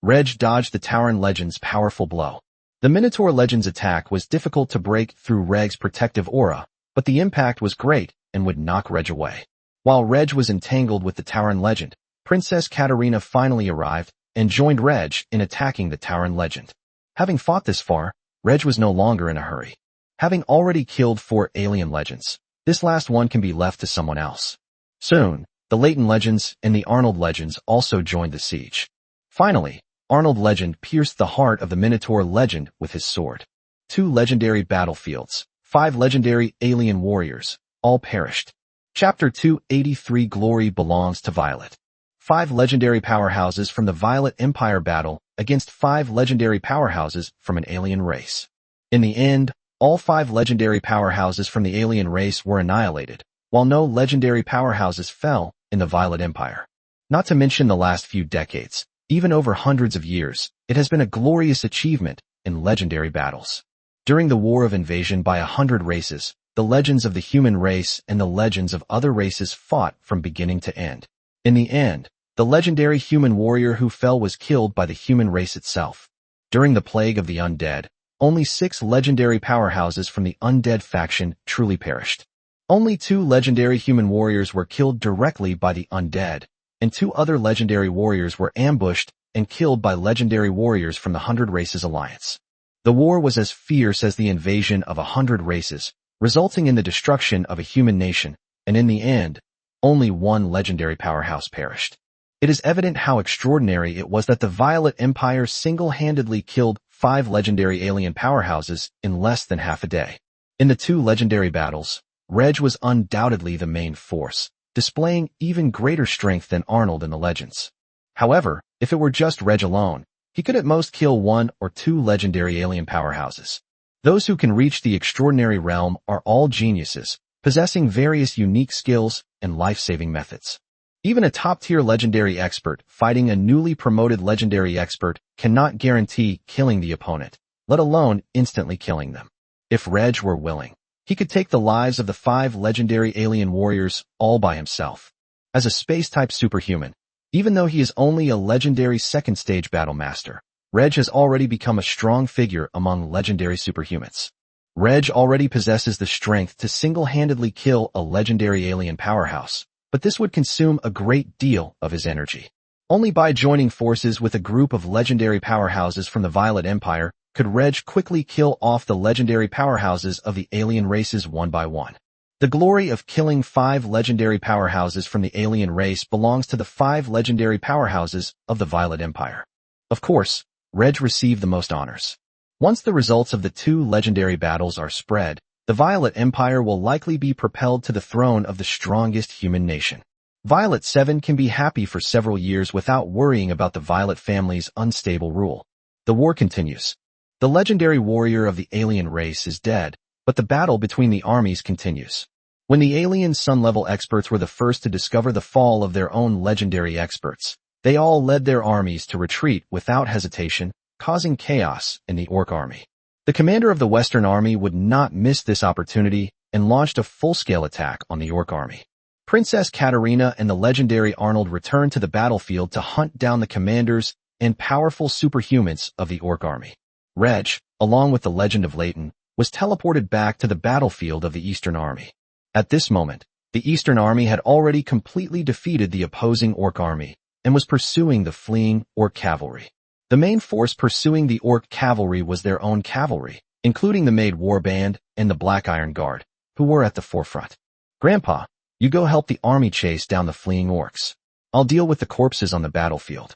[SPEAKER 1] Reg dodged the Tauren legend's powerful blow. The Minotaur legend's attack was difficult to break through Reg's protective aura, but the impact was great and would knock Reg away. While Reg was entangled with the Tauren legend, Princess Katarina finally arrived and joined Reg in attacking the Tauren legend. Having fought this far, Reg was no longer in a hurry. Having already killed 4 alien legends, this last one can be left to someone else. Soon, the Leighton legends and the Arnold legends also joined the siege. Finally, Arnold legend pierced the heart of the Minotaur legend with his sword. 2 legendary battlefields, 5 legendary alien warriors, all perished. Chapter 283 Glory belongs to Violet. 5 legendary powerhouses from the Violet Empire battle against 5 legendary powerhouses from an alien race. In the end, all 5 legendary powerhouses from the alien race were annihilated, while no legendary powerhouses fell in the Violet Empire. Not to mention the last few decades, even over hundreds of years, it has been a glorious achievement in legendary battles. During the War of Invasion by 100 races, the legends of the human race and the legends of other races fought from beginning to end. In the end, the legendary human warrior who fell was killed by the human race itself. During the Plague of the Undead, only 6 legendary powerhouses from the undead faction truly perished. Only 2 legendary human warriors were killed directly by the undead, and 2 other legendary warriors were ambushed and killed by legendary warriors from the 100 Races Alliance. The war was as fierce as the invasion of 100 races, resulting in the destruction of a human nation, and in the end, only 1 legendary powerhouse perished. It is evident how extraordinary it was that the Violet Empire single-handedly killed 5 legendary alien powerhouses in less than half a day. In the 2 legendary battles, Reg was undoubtedly the main force, displaying even greater strength than Arnold in the legends. However, if it were just Reg alone, he could at most kill 1 or 2 legendary alien powerhouses. Those who can reach the extraordinary realm are all geniuses, possessing various unique skills and life-saving methods. Even a top-tier legendary expert fighting a newly promoted legendary expert cannot guarantee killing the opponent, let alone instantly killing them. If Reg were willing, he could take the lives of the 5 legendary alien warriors all by himself. As a space-type superhuman, even though he is only a legendary second-stage battle master, Reg has already become a strong figure among legendary superhumans. Reg already possesses the strength to single-handedly kill a legendary alien powerhouse, but this would consume a great deal of his energy. Only by joining forces with a group of legendary powerhouses from the Violet Empire could Reg quickly kill off the legendary powerhouses of the alien races one by one. The glory of killing 5 legendary powerhouses from the alien race belongs to the 5 legendary powerhouses of the Violet Empire. Of course, Reg received the most honors. Once the results of the 2 legendary battles are spread, the Violet Empire will likely be propelled to the throne of the strongest human nation. Violet 7 can be happy for several years without worrying about the Violet family's unstable rule. The war continues. The legendary warrior of the alien race is dead, but the battle between the armies continues. When the alien sun-level experts were the first to discover the fall of their own legendary experts, they all led their armies to retreat without hesitation, causing chaos in the Orc army. The commander of the Western army would not miss this opportunity and launched a full-scale attack on the Orc army. Princess Katarina and the legendary Arnold returned to the battlefield to hunt down the commanders and powerful superhumans of the Orc army. Reg, along with the legend of Leighton, was teleported back to the battlefield of the Eastern army. At this moment, the Eastern army had already completely defeated the opposing Orc army and was pursuing the fleeing Orc cavalry. The main force pursuing the Orc cavalry was their own cavalry, including the Maid warband and the Black Iron Guard, who were at the forefront. "Grandpa, you go help the army chase down the fleeing orcs. I'll deal with the corpses on the battlefield."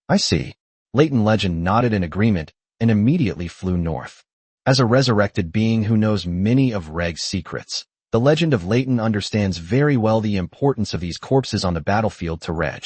[SPEAKER 1] "I see." Leighton Legend nodded in agreement and immediately flew north. As a resurrected being who knows many of Reg's secrets, the legend of Leighton understands very well the importance of these corpses on the battlefield to Reg.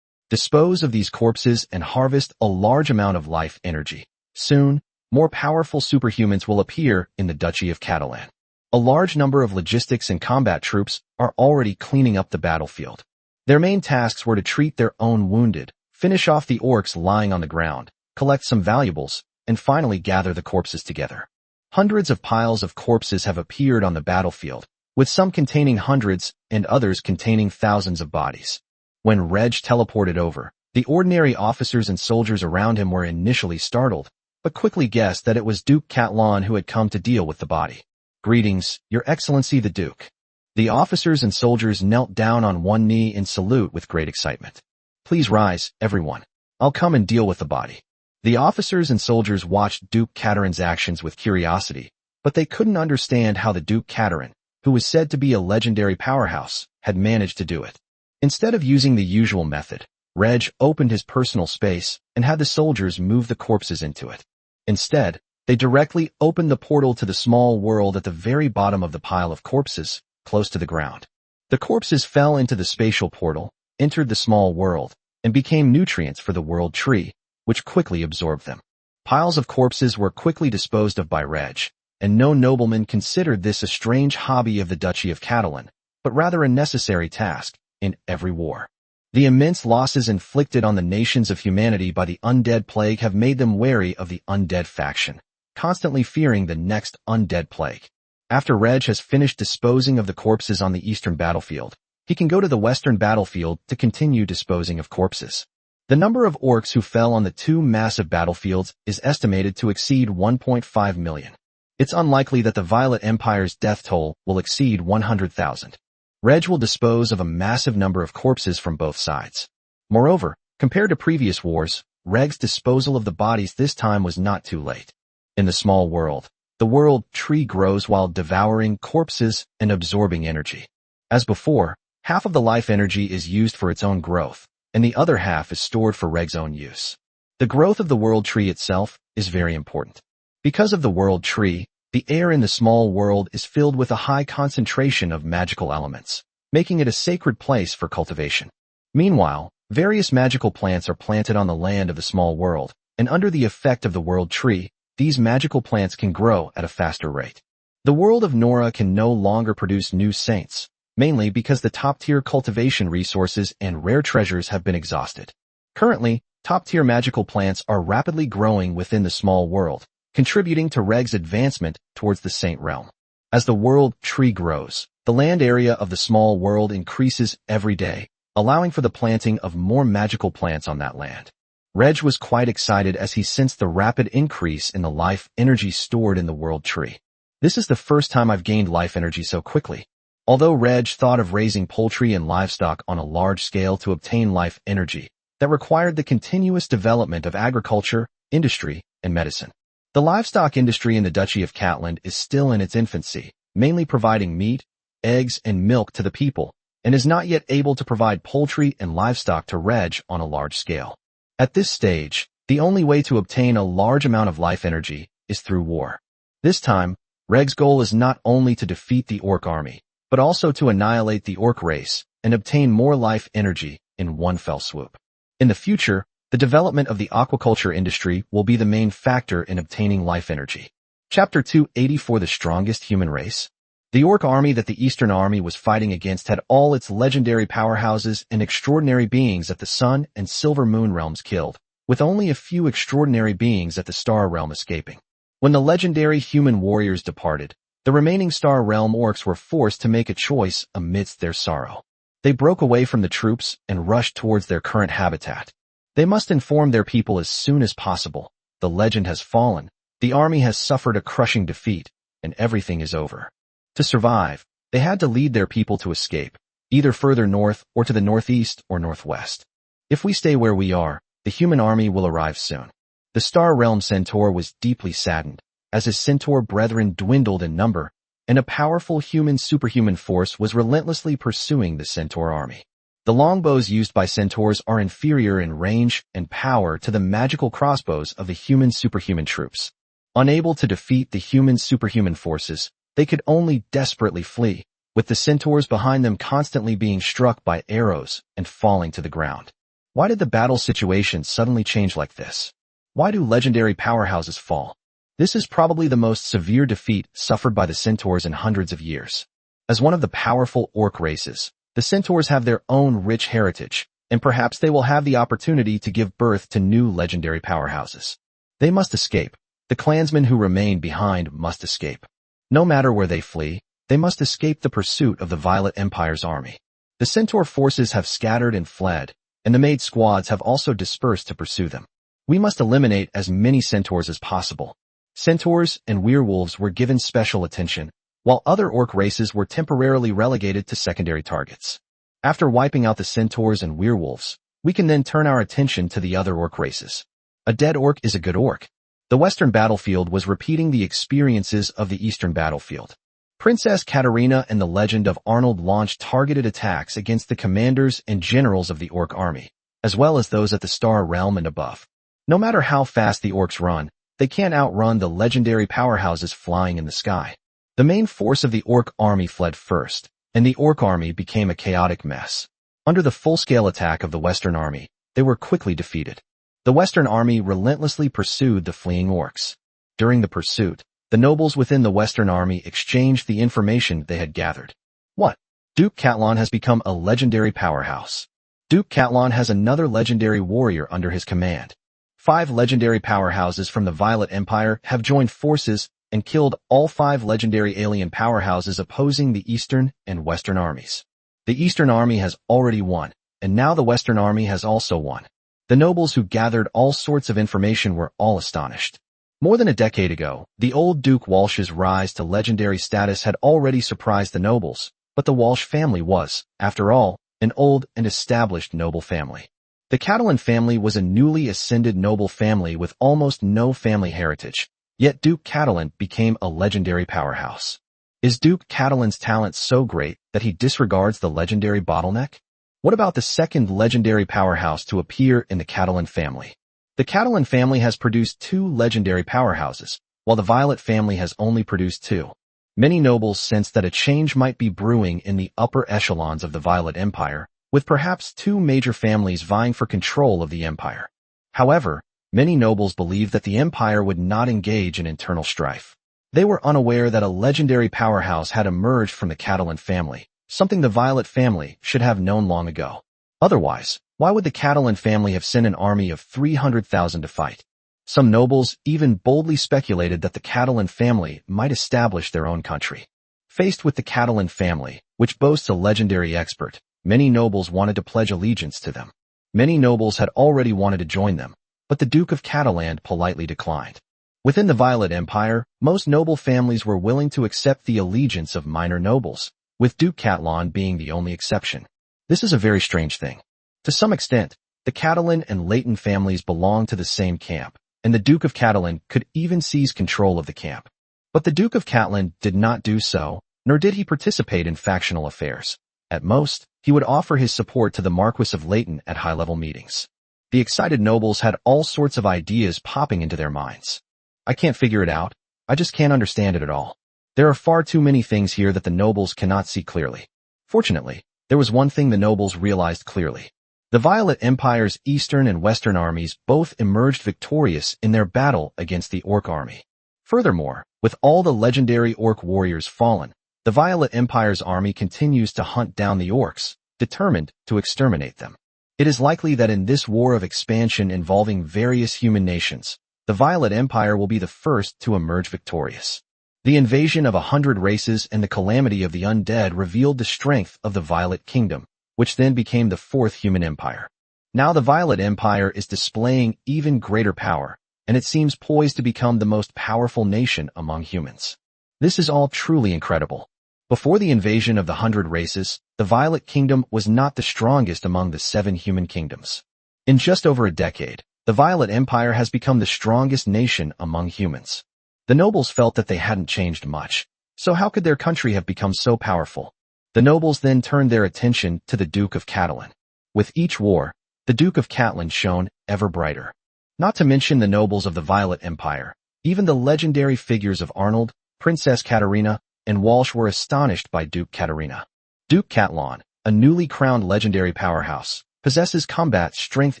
[SPEAKER 1] Dispose of these corpses and harvest a large amount of life energy. Soon, more powerful superhumans will appear in the Duchy of Catalan. A large number of logistics and combat troops are already cleaning up the battlefield. Their main tasks were to treat their own wounded, finish off the orcs lying on the ground, collect some valuables, and finally gather the corpses together. Hundreds of piles of corpses have appeared on the battlefield, with some containing hundreds and others containing thousands of bodies. When Reg teleported over, the ordinary officers and soldiers around him were initially startled, but quickly guessed that it was Duke Catlan who had come to deal with the body. "Greetings, Your Excellency the Duke." The officers and soldiers knelt down on one knee in salute with great excitement. "Please rise, everyone. I'll come and deal with the body." The officers and soldiers watched Duke Katarin's actions with curiosity, but they couldn't understand how the Duke Katarin, who was said to be a legendary powerhouse, had managed to do it. Instead of using the usual method, Reg opened his personal space and had the soldiers move the corpses into it. Instead, they directly opened the portal to the small world at the very bottom of the pile of corpses, close to the ground. The corpses fell into the spatial portal, entered the small world, and became nutrients for the world tree, which quickly absorbed them. Piles of corpses were quickly disposed of by Reg, and no nobleman considered this a strange hobby of the Duchy of Catalan, but rather a necessary task in every war. The immense losses inflicted on the nations of humanity by the undead plague have made them wary of the undead faction, constantly fearing the next undead plague. After Reg has finished disposing of the corpses on the eastern battlefield, he can go to the western battlefield to continue disposing of corpses. The number of orcs who fell on the 2 massive battlefields is estimated to exceed 1.5 million. It's unlikely that the Violet Empire's death toll will exceed 100,000. Reg will dispose of a massive number of corpses from both sides. Moreover, compared to previous wars, Reg's disposal of the bodies this time was not too late. In the small world, the world tree grows while devouring corpses and absorbing energy. As before, half of the life energy is used for its own growth, and the other half is stored for Reg's own use. The growth of the world tree itself is very important. Because of the world tree, the air in the small world is filled with a high concentration of magical elements, making it a sacred place for cultivation. Meanwhile, various magical plants are planted on the land of the small world, and under the effect of the world tree, these magical plants can grow at a faster rate. The world of Nora can no longer produce new saints, mainly because the top-tier cultivation resources and rare treasures have been exhausted. Currently, top-tier magical plants are rapidly growing within the small world, contributing to Reg's advancement towards the Saint Realm. As the world tree grows, the land area of the small world increases every day, allowing for the planting of more magical plants on that land. Reg was quite excited as he sensed the rapid increase in the life energy stored in the world tree. This is the first time I've gained life energy so quickly. Although Reg thought of raising poultry and livestock on a large scale to obtain life energy, that required the continuous development of agriculture, industry, and medicine. The livestock industry in the Duchy of Catland is still in its infancy, mainly providing meat, eggs, and milk to the people, and is not yet able to provide poultry and livestock to Reg on a large scale. At this stage, the only way to obtain a large amount of life energy is through war. This time, Reg's goal is not only to defeat the orc army, but also to annihilate the orc race and obtain more life energy in one fell swoop. In the future, the development of the aquaculture industry will be the main factor in obtaining life energy. Chapter 284 The Strongest Human Race. The orc army that the Eastern Army was fighting against had all its legendary powerhouses and extraordinary beings at the Sun and Silver Moon realms killed, with only a few extraordinary beings at the Star Realm escaping. When the legendary human warriors departed, the remaining Star Realm orcs were forced to make a choice amidst their sorrow. They broke away from the troops and rushed towards their current habitat. They must inform their people as soon as possible. The legend has fallen, the army has suffered a crushing defeat, and everything is over. To survive, they had to lead their people to escape, either further north or to the northeast or northwest. If we stay where we are, the human army will arrive soon. The Star Realm Centaur was deeply saddened, as his Centaur brethren dwindled in number, and a powerful superhuman force was relentlessly pursuing the Centaur army. The longbows used by Centaurs are inferior in range and power to the magical crossbows of the superhuman troops. Unable to defeat the superhuman forces, they could only desperately flee, with the Centaurs behind them constantly being struck by arrows and falling to the ground. Why did the battle situation suddenly change like this? Why do legendary powerhouses fall? This is probably the most severe defeat suffered by the Centaurs in hundreds of years. As one of the powerful orc races, the Centaurs have their own rich heritage, and perhaps they will have the opportunity to give birth to new legendary powerhouses. They must escape. The clansmen who remain behind must escape. No matter where they flee, they must escape the pursuit of the Violet Empire's army. The Centaur forces have scattered and fled, and the Maid squads have also dispersed to pursue them. We must eliminate as many Centaurs as possible. Centaurs and werewolves were given special attention, while other orc races were temporarily relegated to secondary targets. After wiping out the Centaurs and werewolves, we can then turn our attention to the other orc races. A dead orc is a good orc. The Western battlefield was repeating the experiences of the Eastern battlefield. Princess Katarina and the Legend of Arnold launched targeted attacks against the commanders and generals of the orc army, as well as those at the Star Realm and above. No matter how fast the orcs run, they can't outrun the legendary powerhouses flying in the sky. The main force of the orc army fled first, and the orc army became a chaotic mess. Under the full-scale attack of the Western army, they were quickly defeated. The Western army relentlessly pursued the fleeing orcs. During the pursuit, the nobles within the Western army exchanged the information they had gathered. What? Duke Catlon has become a legendary powerhouse. Duke Catlon has another legendary warrior under his command. 5 legendary powerhouses from the Violet Empire have joined forces and killed all 5 legendary alien powerhouses opposing the Eastern and Western armies. The Eastern army has already won, and now the Western army has also won. The nobles who gathered all sorts of information were all astonished. More than a decade ago, the old Duke Walsh's rise to legendary status had already surprised the nobles, but the Walsh family was, after all, an old and established noble family. The Catalan family was a newly ascended noble family with almost no family heritage, yet Duke Catalan became a legendary powerhouse. Is Duke Catalan's talent so great that he disregards the legendary bottleneck? What about the second legendary powerhouse to appear in the Catalan family? The Catalan family has produced 2 legendary powerhouses, while the Violet family has only produced 2. Many nobles sensed that a change might be brewing in the upper echelons of the Violet Empire, with perhaps 2 major families vying for control of the empire. However, many nobles believed that the empire would not engage in internal strife. They were unaware that a legendary powerhouse had emerged from the Catalan family, something the Violet family should have known long ago. Otherwise, why would the Catalan family have sent an army of 300,000 to fight? Some nobles even boldly speculated that the Catalan family might establish their own country. Faced with the Catalan family, which boasts a legendary expert, many nobles wanted to pledge allegiance to them. Many nobles had already wanted to join them, but the Duke of Catalan politely declined. Within the Violet Empire, most noble families were willing to accept the allegiance of minor nobles, with Duke Catalan being the only exception. This is a very strange thing. To some extent, the Catalan and Leighton families belonged to the same camp, and the Duke of Catalan could even seize control of the camp. But the Duke of Catalan did not do so, nor did he participate in factional affairs. At most, he would offer his support to the Marquis of Leighton at high-level meetings. The excited nobles had all sorts of ideas popping into their minds. I can't figure it out. I just can't understand it at all. There are far too many things here that the nobles cannot see clearly. Fortunately, there was one thing the nobles realized clearly. The Violet Empire's eastern and western armies both emerged victorious in their battle against the Orc army. Furthermore, with all the legendary Orc warriors fallen, the Violet Empire's army continues to hunt down the Orcs, determined to exterminate them. It is likely that in this war of expansion involving various human nations, the Violet Empire will be the first to emerge victorious. The invasion of 100 races and the calamity of the undead revealed the strength of the Violet Kingdom, which then became the fourth human empire. Now the Violet Empire is displaying even greater power, and it seems poised to become the most powerful nation among humans. This is all truly incredible. Before the invasion of the 100 races, the Violet Kingdom was not the strongest among the 7 human kingdoms. In just over a decade, the Violet Empire has become the strongest nation among humans. The nobles felt that they hadn't changed much, so how could their country have become so powerful? The nobles then turned their attention to the Duke of Catalan. With each war, the Duke of Catalan shone ever brighter. Not to mention the nobles of the Violet Empire, even the legendary figures of Arnold, Princess Katarina, and Walsh were astonished by Duke Katarina. Duke Catalan, a newly crowned legendary powerhouse, possesses combat strength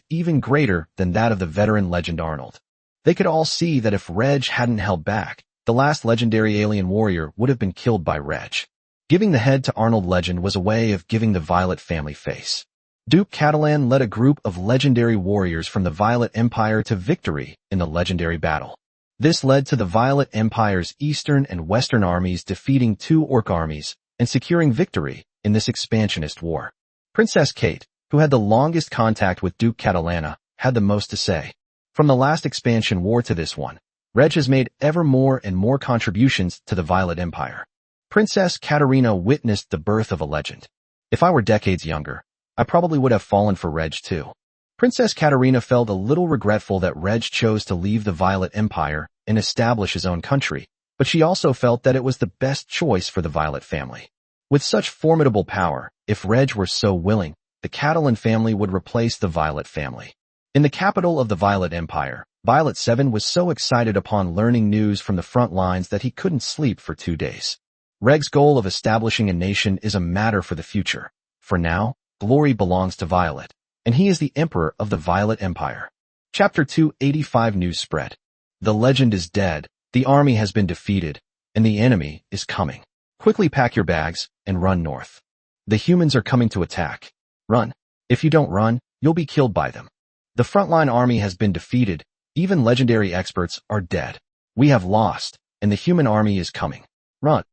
[SPEAKER 1] even greater than that of the veteran legend Arnold. They could all see that if Reg hadn't held back, the last legendary alien warrior would have been killed by Reg. Giving the head to Arnold Legend was a way of giving the Violet family face. Duke Catalan led a group of legendary warriors from the Violet Empire to victory in the legendary battle. This led to the Violet Empire's eastern and western armies defeating 2 Orc armies and securing victory in this expansionist war. Princess Kate, who had the longest contact with Duke Catalana, had the most to say. From the last expansion war to this one, Reg has made ever more and more contributions to the Violet Empire. Princess Katarina witnessed the birth of a legend. If I were decades younger, I probably would have fallen for Reg too. Princess Katarina felt a little regretful that Reg chose to leave the Violet Empire and establish his own country, but she also felt that it was the best choice for the Violet family. With such formidable power, if Reg were so willing, the Catalan family would replace the Violet family. In the capital of the Violet Empire, Violet 7 was so excited upon learning news from the front lines that he couldn't sleep for 2 days. Reg's goal of establishing a nation is a matter for the future. For now, glory belongs to Violet, and he is the emperor of the Violet Empire. Chapter 285 News Spread. The legend is dead, the army has been defeated, and the enemy is coming. Quickly pack your bags and run north. The humans are coming to attack. Run. If you don't run, you'll be killed by them. The frontline army has been defeated, even legendary experts are dead. We have lost, and the human army is coming. Run.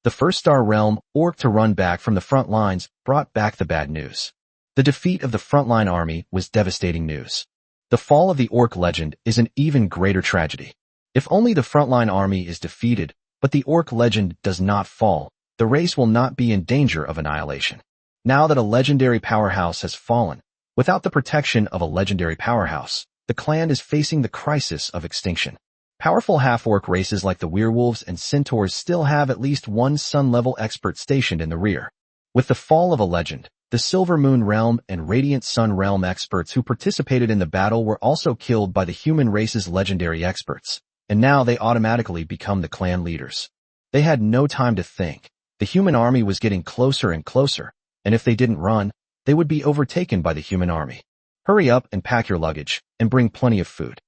[SPEAKER 1] The First Star Realm, Orc to run back from the front lines, brought back the bad news. The defeat of the frontline army was devastating news. The fall of the Orc legend is an even greater tragedy. If only the frontline army is defeated, but the Orc legend does not fall, the race will not be in danger of annihilation. Now that a legendary powerhouse has fallen, without the protection of a legendary powerhouse, the clan is facing the crisis of extinction. Powerful half-orc races like the werewolves and centaurs still have at least one sun-level expert stationed in the rear. With the fall of a legend, the Silver Moon Realm and Radiant Sun Realm experts who participated in the battle were also killed by the human race's legendary experts, and now they automatically become the clan leaders. They had no time to think. The human army was getting closer and closer, and if they didn't run, they would be overtaken by the human army. Hurry up and pack your luggage, and bring plenty of food.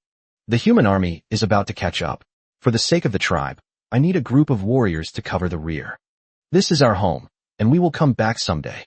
[SPEAKER 1] The human army is about to catch up. For the sake of the tribe, I need a group of warriors to cover the rear. This is our home, and we will come back someday.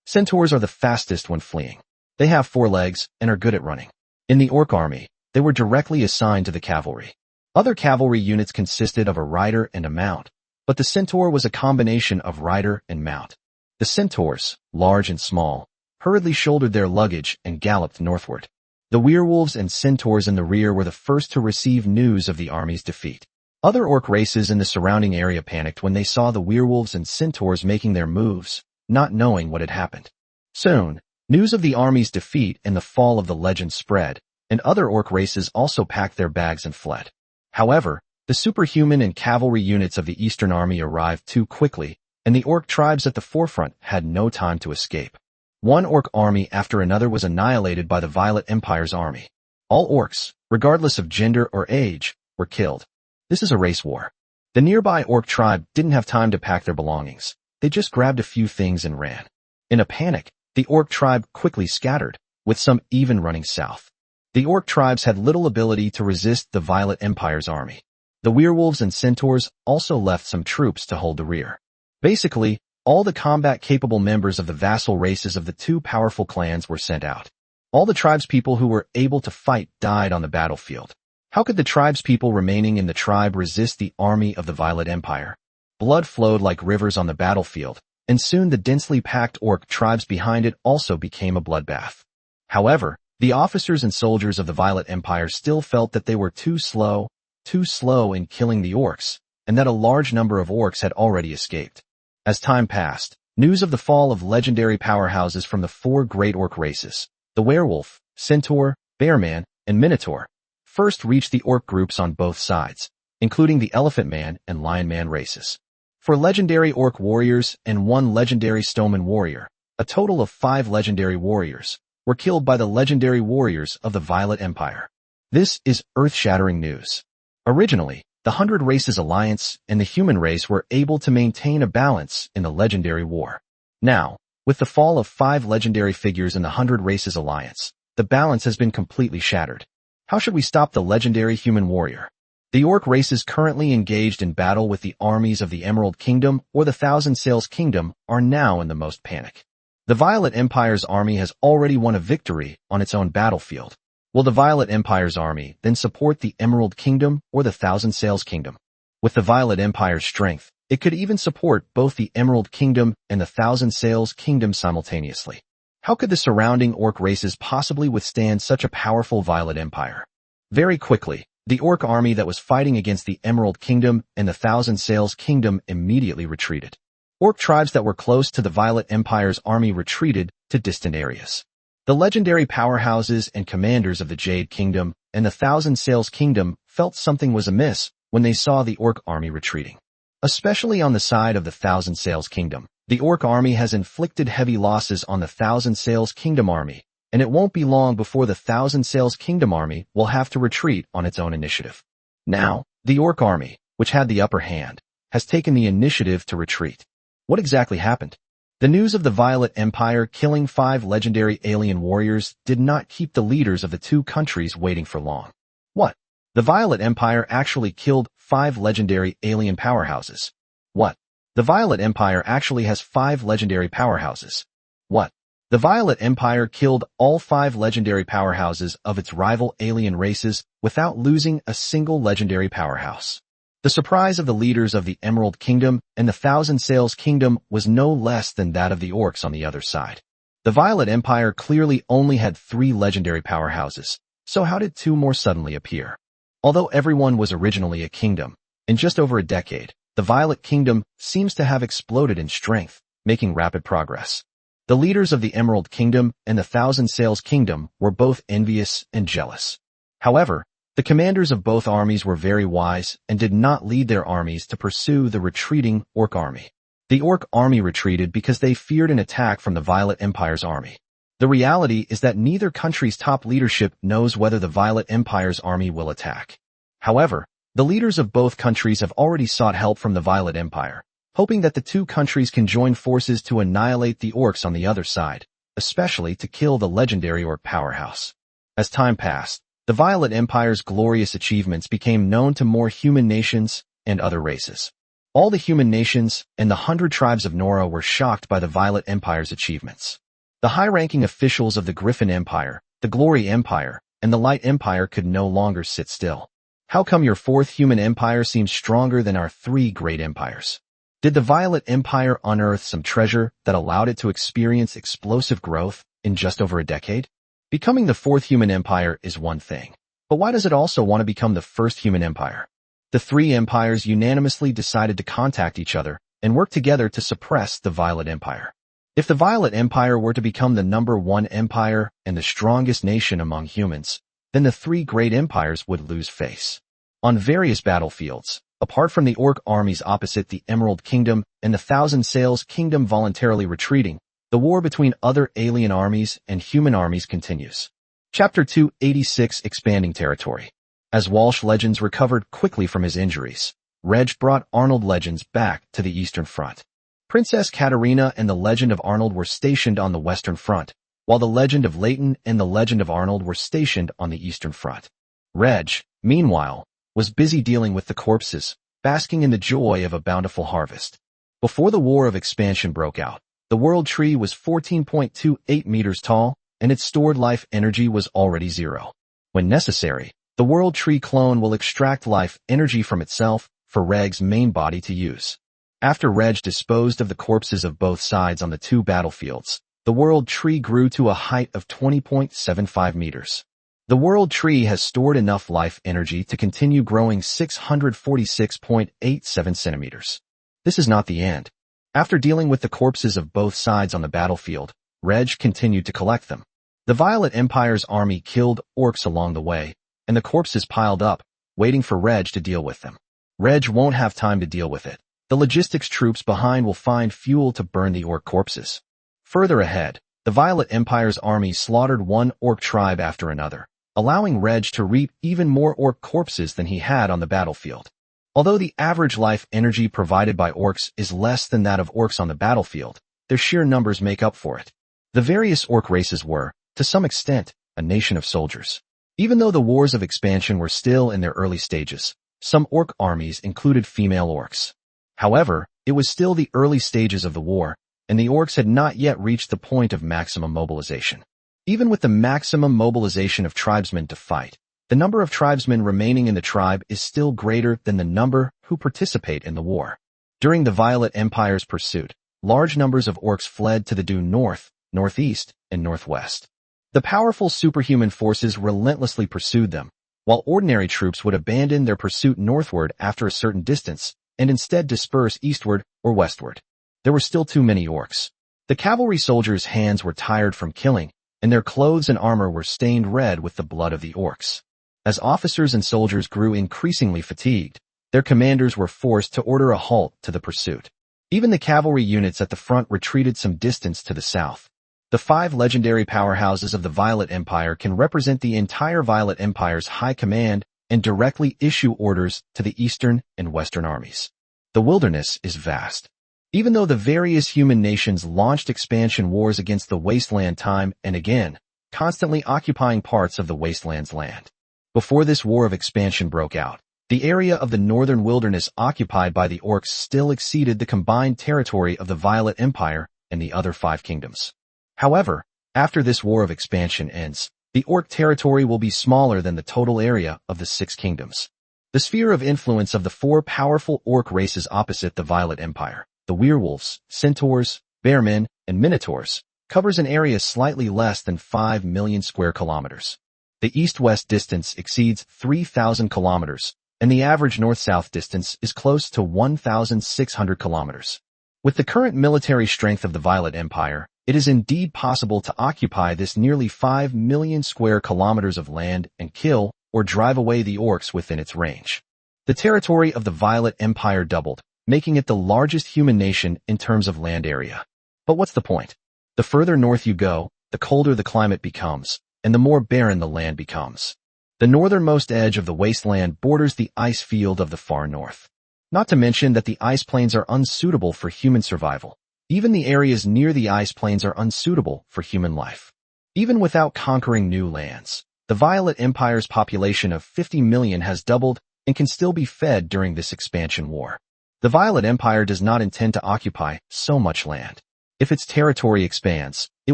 [SPEAKER 1] Centaurs are the fastest when fleeing. They have 4 legs and are good at running. In the Orc army, they were directly assigned to the cavalry. Other cavalry units consisted of a rider and a mount, but the centaur was a combination of rider and mount. The centaurs, large and small, hurriedly shouldered their luggage and galloped northward. The werewolves and centaurs in the rear were the first to receive news of the army's defeat. Other orc races in the surrounding area panicked when they saw the werewolves and centaurs making their moves, not knowing what had happened. Soon, news of the army's defeat and the fall of the legend spread, and other orc races also packed their bags and fled. However, the superhuman and cavalry units of the Eastern Army arrived too quickly, and the orc tribes at the forefront had no time to escape. One orc army after another was annihilated by the Violet Empire's army. All orcs, regardless of gender or age, were killed. This is a race war. The nearby orc tribe didn't have time to pack their belongings. They just grabbed a few things and ran. In a panic, the orc tribe quickly scattered, with some even running south. The orc tribes had little ability to resist the Violet Empire's army. The werewolves and centaurs also left some troops to hold the rear. Basically, all the combat-capable members of the vassal races of the two powerful clans were sent out. All the tribespeople who were able to fight died on the battlefield. How could the tribespeople remaining in the tribe resist the army of the Violet Empire? Blood flowed like rivers on the battlefield, and soon the densely packed orc tribes behind it also became a bloodbath. However, the officers and soldiers of the Violet Empire still felt that they were too slow in killing the orcs, and that a large number of orcs had already escaped. As time passed, news of the fall of legendary powerhouses from the four great orc races, the werewolf, centaur, bearman, and minotaur, first reached the orc groups on both sides, including the elephant man and lion man races. For legendary orc warriors and one legendary stoneman warrior, a total of 5 legendary warriors were killed by the legendary warriors of the Violet Empire. This is earth-shattering news. Originally, the 100 Races Alliance and the human race were able to maintain a balance in the legendary war. Now, with the fall of 5 legendary figures in the 100 Races Alliance, the balance has been completely shattered. How should we stop the legendary human warrior? The orc races currently engaged in battle with the armies of the Emerald Kingdom or the Thousand Sails Kingdom are now in the most panic. The Violet Empire's army has already won a victory on its own battlefield. Will the Violet Empire's army then support the Emerald Kingdom or the Thousand Sails Kingdom? With the Violet Empire's strength, it could even support both the Emerald Kingdom and the Thousand Sails Kingdom simultaneously. How could the surrounding orc races possibly withstand such a powerful Violet Empire? Very quickly, the orc army that was fighting against the Emerald Kingdom and the Thousand Sails Kingdom immediately retreated. Orc tribes that were close to the Violet Empire's army retreated to distant areas. The legendary powerhouses and commanders of the Jade Kingdom and the Thousand Sails Kingdom felt something was amiss when they saw the orc army retreating. Especially on the side of the Thousand Sails Kingdom, the orc army has inflicted heavy losses on the Thousand Sails Kingdom army, and it won't be long before the Thousand Sails Kingdom army will have to retreat on its own initiative. Now, the orc army, which had the upper hand, has taken the initiative to retreat. What exactly happened? The news of the Violet Empire killing 5 legendary alien warriors did not keep the leaders of the two countries waiting for long. What? The Violet Empire actually killed 5 legendary alien powerhouses. What? The Violet Empire actually has 5 legendary powerhouses. What? The Violet Empire killed all 5 legendary powerhouses of its rival alien races without losing a single legendary powerhouse. The surprise of the leaders of the Emerald Kingdom and the Thousand Sails Kingdom was no less than that of the orcs on the other side. The Violet Empire clearly only had 3 legendary powerhouses, so how did 2 more suddenly appear? Although everyone was originally a kingdom, in just over a decade, the Violet Kingdom seems to have exploded in strength, making rapid progress. The leaders of the Emerald Kingdom and the Thousand Sails Kingdom were both envious and jealous. However, the commanders of both armies were very wise and did not lead their armies to pursue the retreating orc army. The orc army retreated because they feared an attack from the Violet Empire's army. The reality is that neither country's top leadership knows whether the Violet Empire's army will attack. However, the leaders of both countries have already sought help from the Violet Empire, hoping that the two countries can join forces to annihilate the orcs on the other side, especially to kill the legendary orc powerhouse. As time passed, the Violet Empire's glorious achievements became known to more human nations and other races. All the human nations and the 100 tribes of Nora were shocked by the Violet Empire's achievements. The high-ranking officials of the Griffin Empire, the Glory Empire, and the Light Empire could no longer sit still. How come your 4th human empire seems stronger than our 3 great empires? Did the Violet Empire unearth some treasure that allowed it to experience explosive growth in just over a decade? Becoming the fourth human empire is one thing. But why does it also want to become the first human empire? The three empires unanimously decided to contact each other and work together to suppress the Violet Empire. If the Violet Empire were to become the #1 empire and the strongest nation among humans, then the three great empires would lose face. On various battlefields, apart from the orc armies opposite the Emerald Kingdom and the Thousand Sails Kingdom voluntarily retreating, the war between other alien armies and human armies continues. Chapter 286 Expanding Territory. As Walsh Legends recovered quickly from his injuries, Reg brought Arnold Legends back to the Eastern Front. Princess Katarina and the Legend of Arnold were stationed on the Western Front, while the Legend of Leighton and the Legend of Arnold were stationed on the Eastern Front. Reg, meanwhile, was busy dealing with the corpses, basking in the joy of a bountiful harvest. Before the War of Expansion broke out, the World Tree was 14.28 meters tall, and its stored life energy was already 0. When necessary, the World Tree clone will extract life energy from itself for Reg's main body to use. After Reg disposed of the corpses of both sides on the two battlefields, the World Tree grew to a height of 20.75 meters. The World Tree has stored enough life energy to continue growing 646.87 centimeters. This is not the end. After dealing with the corpses of both sides on the battlefield, Reg continued to collect them. The Violet Empire's army killed orcs along the way, and the corpses piled up, waiting for Reg to deal with them. Reg won't have time to deal with it. The logistics troops behind will find fuel to burn the orc corpses. Further ahead, the Violet Empire's army slaughtered one orc tribe after another, allowing Reg to reap even more orc corpses than he had on the battlefield. Although the average life energy provided by orcs is less than that of orcs on the battlefield, their sheer numbers make up for it. The various orc races were, to some extent, a nation of soldiers. Even though the wars of expansion were still in their early stages, some orc armies included female orcs. However, it was still the early stages of the war, and the orcs had not yet reached the point of maximum mobilization. Even with the maximum mobilization of tribesmen to fight, the number of tribesmen remaining in the tribe is still greater than the number who participate in the war. During the Violet Empire's pursuit, large numbers of orcs fled to the due north, northeast, and northwest. The powerful superhuman forces relentlessly pursued them, while ordinary troops would abandon their pursuit northward after a certain distance and instead disperse eastward or westward. There were still too many orcs. The cavalry soldiers' hands were tired from killing, and their clothes and armor were stained red with the blood of the orcs. As officers and soldiers grew increasingly fatigued, their commanders were forced to order a halt to the pursuit. Even the cavalry units at the front retreated some distance to the south. The 5 legendary powerhouses of the Violet Empire can represent the entire Violet Empire's high command and directly issue orders to the eastern and western armies. The wilderness is vast. Even though the various human nations launched expansion wars against the wasteland time and again, constantly occupying parts of the wasteland's land. Before this war of expansion broke out, the area of the northern wilderness occupied by the orcs still exceeded the combined territory of the Violet Empire and the other 5 kingdoms. However, after this war of expansion ends, the orc territory will be smaller than the total area of the 6 kingdoms. The sphere of influence of the 4 powerful orc races opposite the Violet Empire, the werewolves, centaurs, bearmen, and minotaurs, covers an area slightly less than 5 million square kilometers. The east-west distance exceeds 3,000 kilometers, and the average north-south distance is close to 1,600 kilometers. With the current military strength of the Violet Empire, it is indeed possible to occupy this nearly 5 million square kilometers of land and kill or drive away the orcs within its range. The territory of the Violet Empire doubled, making it the largest human nation in terms of land area. But what's the point? The further north you go, the colder the climate becomes, and the more barren the land becomes. The northernmost edge of the wasteland borders the ice field of the far north. Not to mention that the ice plains are unsuitable for human survival. Even the areas near the ice plains are unsuitable for human life. Even without conquering new lands, the Violet Empire's population of 50 million has doubled and can still be fed during this expansion war. The Violet Empire does not intend to occupy so much land. If its territory expands, it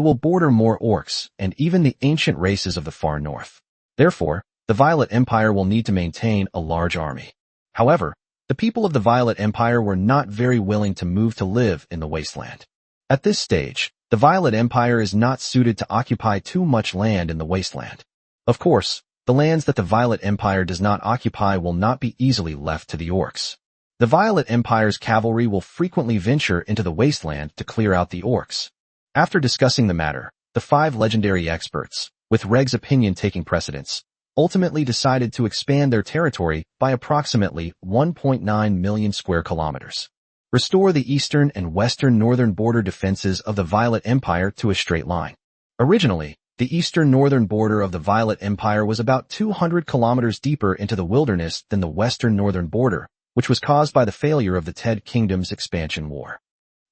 [SPEAKER 1] will border more orcs and even the ancient races of the far north. Therefore, the Violet Empire will need to maintain a large army. However, the people of the Violet Empire were not very willing to move to live in the wasteland. At this stage, The Violet Empire is not suited to occupy too much land in the wasteland. Of course, the lands that the Violet Empire does not occupy will not be easily left to the orcs. The Violet Empire's cavalry will frequently venture into the wasteland to clear out the orcs. After discussing the matter, the 5 legendary experts, with Reg's opinion taking precedence, ultimately decided to expand their territory by approximately 1.9 million square kilometers. Restore the eastern and western northern border defenses of the Violet Empire to a straight line. Originally, the eastern northern border of the Violet Empire was about 200 kilometers deeper into the wilderness than the western northern border, which was caused by the failure of the Ted Kingdom's expansion war.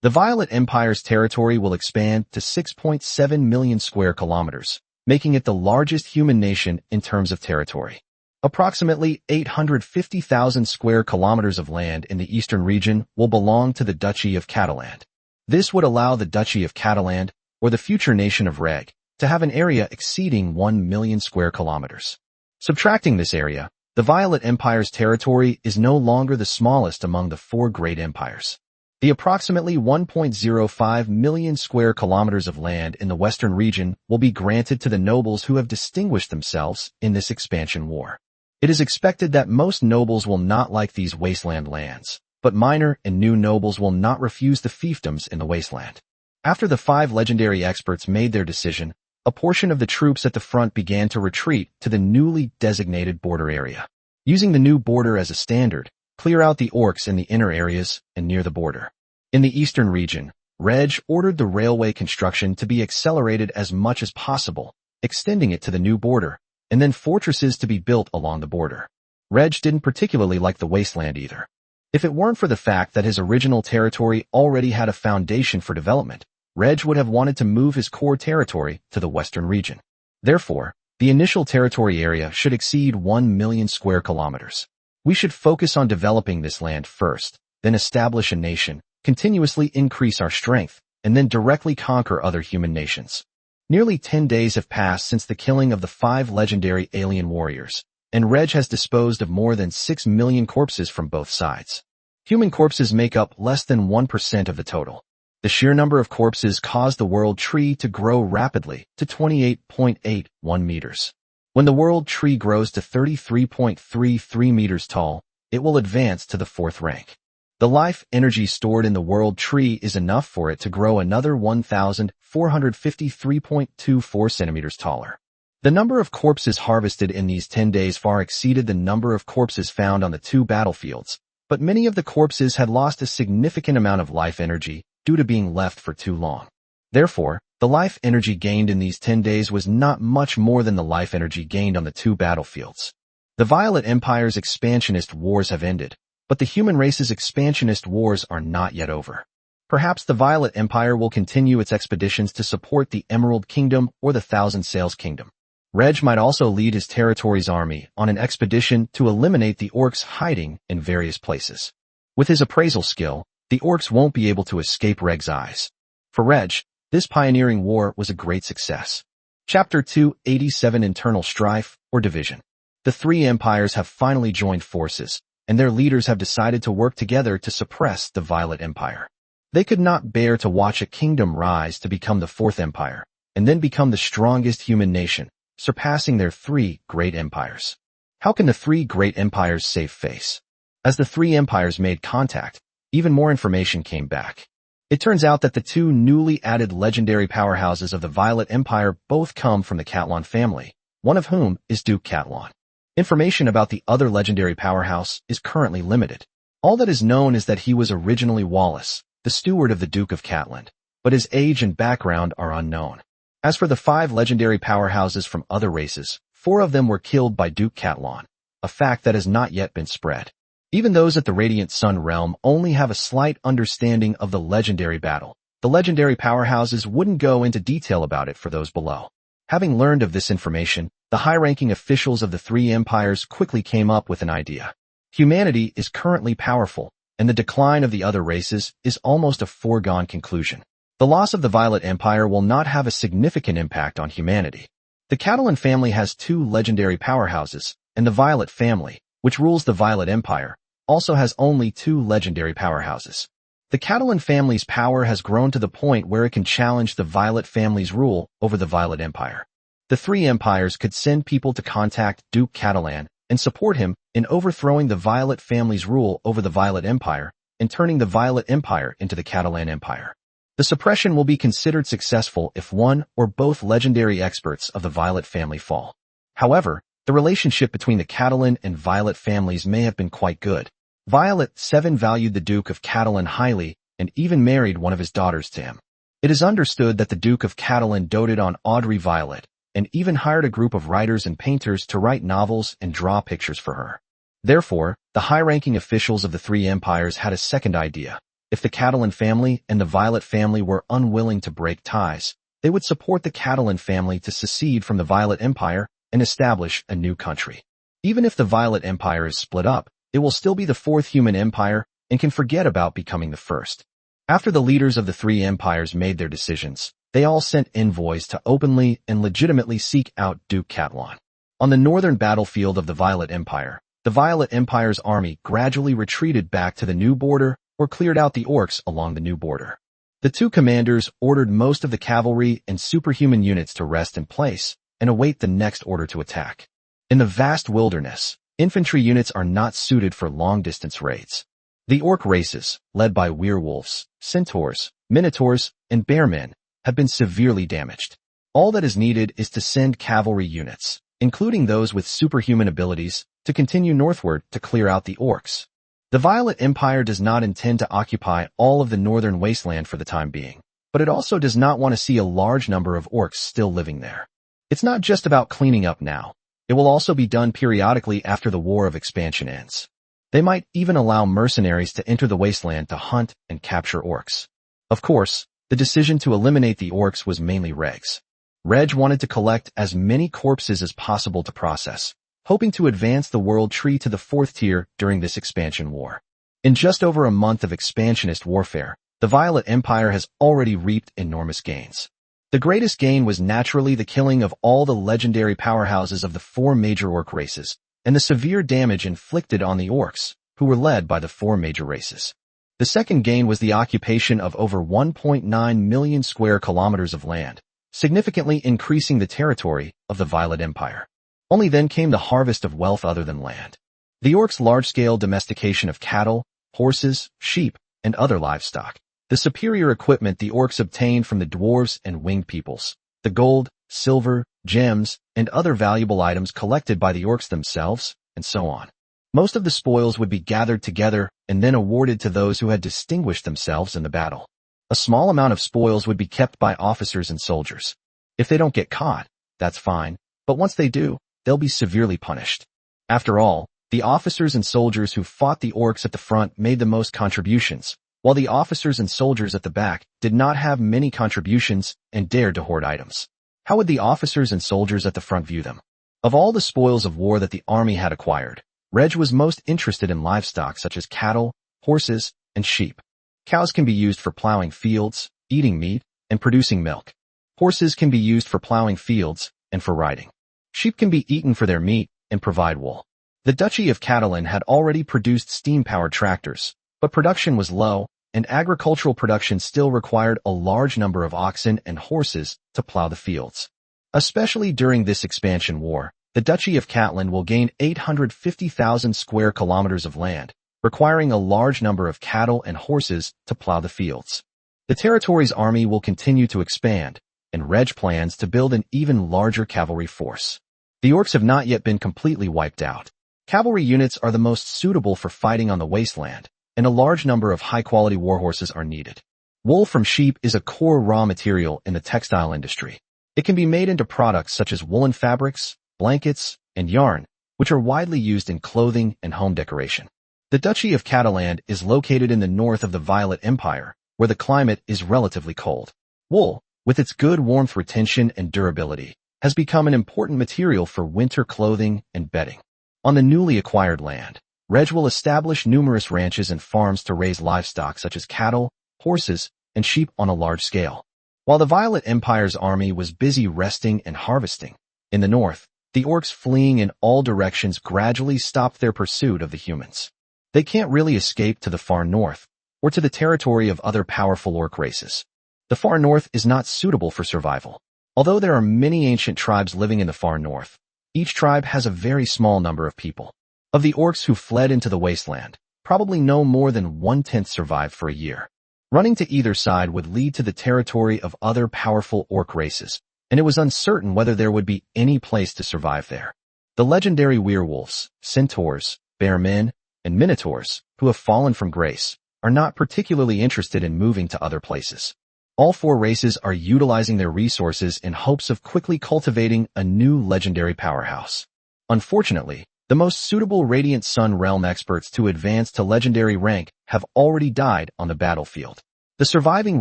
[SPEAKER 1] The Violet Empire's territory will expand to 6.7 million square kilometers, making it the largest human nation in terms of territory. Approximately 850,000 square kilometers of land in the eastern region will belong to the Duchy of Cataland. This would allow the Duchy of Cataland, or the future nation of Reg, to have an area exceeding 1 million square kilometers. Subtracting this area, the Violet Empire's territory is no longer the smallest among the 4 great empires. The approximately 1.05 million square kilometers of land in the western region will be granted to the nobles who have distinguished themselves in this expansion war. It is expected that most nobles will not like these wasteland lands, but minor and new nobles will not refuse the fiefdoms in the wasteland. After the 5 legendary experts made their decision, a portion of the troops at the front began to retreat to the newly designated border area. Using the new border as a standard, clear out the orcs in the inner areas and near the border. In the eastern region, Reg ordered the railway construction to be accelerated as much as possible, extending it to the new border, and then fortresses to be built along the border. Reg didn't particularly like the wasteland either. If it weren't for the fact that his original territory already had a foundation for development, Reg would have wanted to move his core territory to the western region. Therefore, the initial territory area should exceed 1 million square kilometers. We should focus on developing this land first, then establish a nation, continuously increase our strength, and then directly conquer other human nations. Nearly 10 days have passed since the killing of the 5 legendary alien warriors, and Reg has disposed of more than 6 million corpses from both sides. Human corpses make up less than 1% of the total. The sheer number of corpses caused the world tree to grow rapidly to 28.81 meters. When the world tree grows to 33.33 meters tall, it will advance to the 4th rank. The life energy stored in the world tree is enough for it to grow another 1,453.24 centimeters taller. The number of corpses harvested in these 10 days far exceeded the number of corpses found on the 2 battlefields, but many of the corpses had lost a significant amount of life energy due to being left for too long. Therefore, the life energy gained in these 10 days was not much more than the life energy gained on the 2 battlefields. The Violet Empire's expansionist wars have ended, but the human race's expansionist wars are not yet over. Perhaps the Violet Empire will continue its expeditions to support the Emerald Kingdom or the Thousand Sails Kingdom. Reg might also lead his territory's army on an expedition to eliminate the orcs hiding in various places. With his appraisal skill, the orcs won't be able to escape Reg's eyes. For Reg, this pioneering war was a great success. Chapter 287 Internal Strife or Division. The 3 empires have finally joined forces, and their leaders have decided to work together to suppress the Violet Empire. They could not bear to watch a kingdom rise to become the 4th empire, and then become the strongest human nation, surpassing their 3 great empires. How can the 3 great empires save face? As the 3 empires made contact, even more information came back. It turns out that the 2 newly added legendary powerhouses of the Violet Empire both come from the Catlan family, one of whom is Duke Catlan. Information about the other legendary powerhouse is currently limited. All that is known is that he was originally Wallace, the steward of the Duke of Catland, but his age and background are unknown. As for the 5 legendary powerhouses from other races, 4 of them were killed by Duke Catlan, a fact that has not yet been spread. Even those at the Radiant Sun realm only have a slight understanding of the legendary battle. The legendary powerhouses wouldn't go into detail about it for those below. Having learned of this information, the high-ranking officials of the 3 empires quickly came up with an idea. Humanity is currently powerful, and the decline of the other races is almost a foregone conclusion. The loss of the Violet Empire will not have a significant impact on humanity. The Catalan family has 2 legendary powerhouses, and the Violet family, which rules the Violet Empire, also has only 2 legendary powerhouses. The Catalan family's power has grown to the point where it can challenge the Violet family's rule over the Violet Empire. The three empires could send people to contact Duke Catalan and support him in overthrowing the Violet family's rule over the Violet Empire and turning the Violet Empire into the Catalan Empire. The suppression will be considered successful if one or both legendary experts of the Violet family fall. However, the relationship between the Catalan and Violet families may have been quite good. Violet 7 valued the Duke of Catalan highly and even married one of his daughters to him. It is understood that the Duke of Catalan doted on Audrey Violet and even hired a group of writers and painters to write novels and draw pictures for her. Therefore, the high-ranking officials of the three empires had a second idea. If the Catalan family and the Violet family were unwilling to break ties, they would support the Catalan family to secede from the Violet Empire and establish a new country. Even if the Violet Empire is split up, it will still be the fourth human empire and can forget about becoming the first. After the leaders of the three empires made their decisions, they all sent envoys to openly and legitimately seek out Duke Catalan. On the northern battlefield of the Violet Empire, the Violet Empire's army gradually retreated back to the new border or cleared out the orcs along the new border. The two commanders ordered most of the cavalry and superhuman units to rest in place and await the next order to attack. In the vast wilderness, infantry units are not suited for long-distance raids. The orc races, led by werewolves, centaurs, minotaurs, and bearmen, have been severely damaged. All that is needed is to send cavalry units, including those with superhuman abilities, to continue northward to clear out the orcs. The Violet Empire does not intend to occupy all of the northern wasteland for the time being, but it also does not want to see a large number of orcs still living there. It's not just about cleaning up now. It will also be done periodically after the War of Expansion ends. They might even allow mercenaries to enter the wasteland to hunt and capture orcs. Of course, the decision to eliminate the orcs was mainly Reg's. Reg wanted to collect as many corpses as possible to process, hoping to advance the world tree to the 4th tier during this expansion war. In just over a month of expansionist warfare, the Violet Empire has already reaped enormous gains. The greatest gain was naturally the killing of all the legendary powerhouses of the 4 major orc races, and the severe damage inflicted on the orcs, who were led by the 4 major races. The second gain was the occupation of over 1.9 million square kilometers of land, significantly increasing the territory of the Violet Empire. Only then came the harvest of wealth other than land. The orcs' large-scale domestication of cattle, horses, sheep, and other livestock. The superior equipment the orcs obtained from the dwarves and winged peoples. The gold, silver, gems, and other valuable items collected by the orcs themselves, and so on. Most of the spoils would be gathered together and then awarded to those who had distinguished themselves in the battle. A small amount of spoils would be kept by officers and soldiers. If they don't get caught, that's fine, but once they do, they'll be severely punished. After all, the officers and soldiers who fought the orcs at the front made the most contributions, while the officers and soldiers at the back did not have many contributions and dared to hoard items. How would the officers and soldiers at the front view them? Of all the spoils of war that the army had acquired, Reg was most interested in livestock such as cattle, horses, and sheep. Cows can be used for plowing fields, eating meat, and producing milk. Horses can be used for plowing fields and for riding. Sheep can be eaten for their meat and provide wool. The Duchy of Catalan had already produced steam-powered tractors, but production was low, and agricultural production still required a large number of oxen and horses to plow the fields. Especially during this expansion war, the Duchy of Catalan will gain 850,000 square kilometers of land, requiring a large number of cattle and horses to plow the fields. The territory's army will continue to expand, and Reg plans to build an even larger cavalry force. The orcs have not yet been completely wiped out. Cavalry units are the most suitable for fighting on the wasteland, and a large number of high-quality warhorses are needed. Wool from sheep is a core raw material in the textile industry. It can be made into products such as woolen fabrics, blankets, and yarn, which are widely used in clothing and home decoration. The Duchy of Catalan is located in the north of the Violet Empire, where the climate is relatively cold. Wool, with its good warmth retention and durability, has become an important material for winter clothing and bedding. On the newly acquired land, Reg will establish numerous ranches and farms to raise livestock such as cattle, horses, and sheep on a large scale. While the Violet Empire's army was busy resting and harvesting, in the north, the orcs fleeing in all directions gradually stopped their pursuit of the humans. They can't really escape to the far north, or to the territory of other powerful orc races. The far north is not suitable for survival. Although there are many ancient tribes living in the far north, each tribe has a very small number of people. Of the orcs who fled into the wasteland, probably no more than 1/10 survived for a year. Running to either side would lead to the territory of other powerful orc races, and it was uncertain whether there would be any place to survive there. The legendary werewolves, centaurs, bearmen, and minotaurs, who have fallen from grace, are not particularly interested in moving to other places. All four races are utilizing their resources in hopes of quickly cultivating a new legendary powerhouse. Unfortunately, the most suitable Radiant Sun Realm experts to advance to legendary rank have already died on the battlefield. The surviving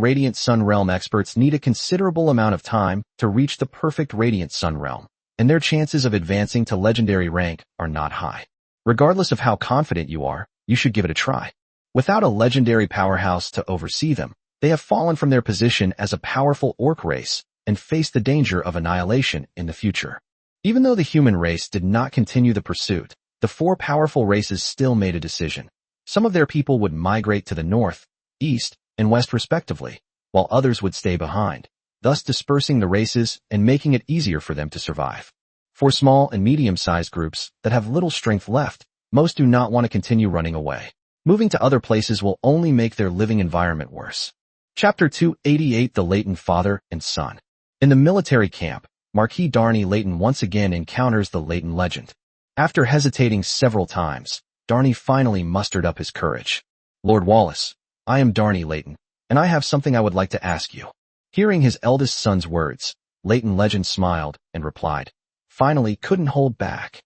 [SPEAKER 1] Radiant Sun Realm experts need a considerable amount of time to reach the perfect Radiant Sun Realm, and their chances of advancing to legendary rank are not high. Regardless of how confident you are, you should give it a try. Without a legendary powerhouse to oversee them, they have fallen from their position as a powerful orc race and face the danger of annihilation in the future. Even though the human race did not continue the pursuit, the four powerful races still made a decision. Some of their people would migrate to the north, east, and west respectively, while others would stay behind, thus dispersing the races and making it easier for them to survive. For small and medium-sized groups that have little strength left, most do not want to continue running away. Moving to other places will only make their living environment worse. Chapter 288: The Leighton Father and Son. In the military camp, Marquis Darnay Leighton once again encounters the Leighton legend. After hesitating several times, Darnay finally mustered up his courage. "Lord Wallace, I am Darnay Leighton, and I have something I would like to ask you." Hearing his eldest son's words, Leighton Legend smiled and replied, finally couldn't hold back.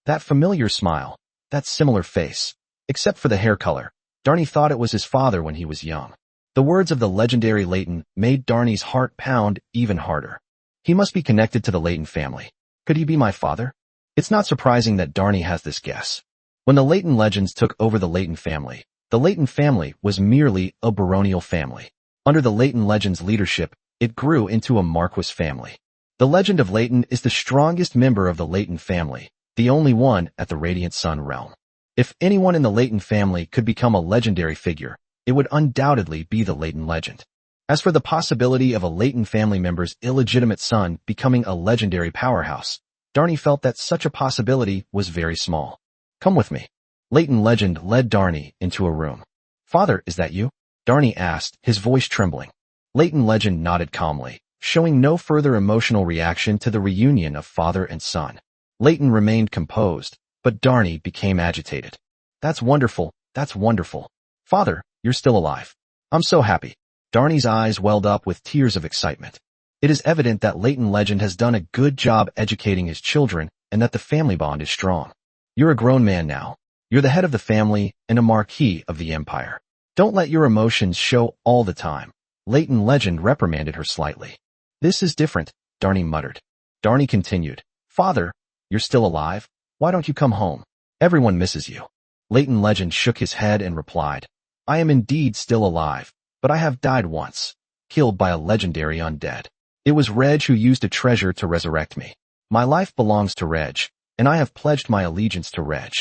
[SPEAKER 1] That familiar smile, that similar face, except for the hair color, Darnay thought it was his father when he was young. The words of the legendary Leighton made Darnay's heart pound even harder. He must be connected to the Leighton family. Could he be my father? It's not surprising that Darnay has this guess. When the Leighton legends took over the Leighton family was merely a baronial family. Under the Leighton legends' leadership, it grew into a marquis family. The legend of Leighton is the strongest member of the Leighton family, the only one at the Radiant Sun realm. If anyone in the Leighton family could become a legendary figure, it would undoubtedly be the Leighton legend. As for the possibility of a Leighton family member's illegitimate son becoming a legendary powerhouse, Darnay felt that such a possibility was very small. "Come with me." Leighton Legend led Darnay into a room. "Father, is that you?" Darnay asked, his voice trembling. Leighton Legend nodded calmly, showing no further emotional reaction to the reunion of father and son. Leighton remained composed, but Darnay became agitated. That's wonderful. Father, you're still alive. I'm so happy." Darnay's eyes welled up with tears of excitement. It is evident that Leighton Legend has done a good job educating his children and that the family bond is strong. "You're a grown man now. You're the head of the family and a marquis of the empire. Don't let your emotions show all the time." Leighton Legend reprimanded her slightly. "This is different," Darnay muttered. Darnay continued, "Father, you're still alive? Why don't you come home? Everyone misses you." Leighton Legend shook his head and replied, "I am indeed still alive, but I have died once, killed by a legendary undead. It was Reg who used a treasure to resurrect me. My life belongs to Reg, and I have pledged my allegiance to Reg.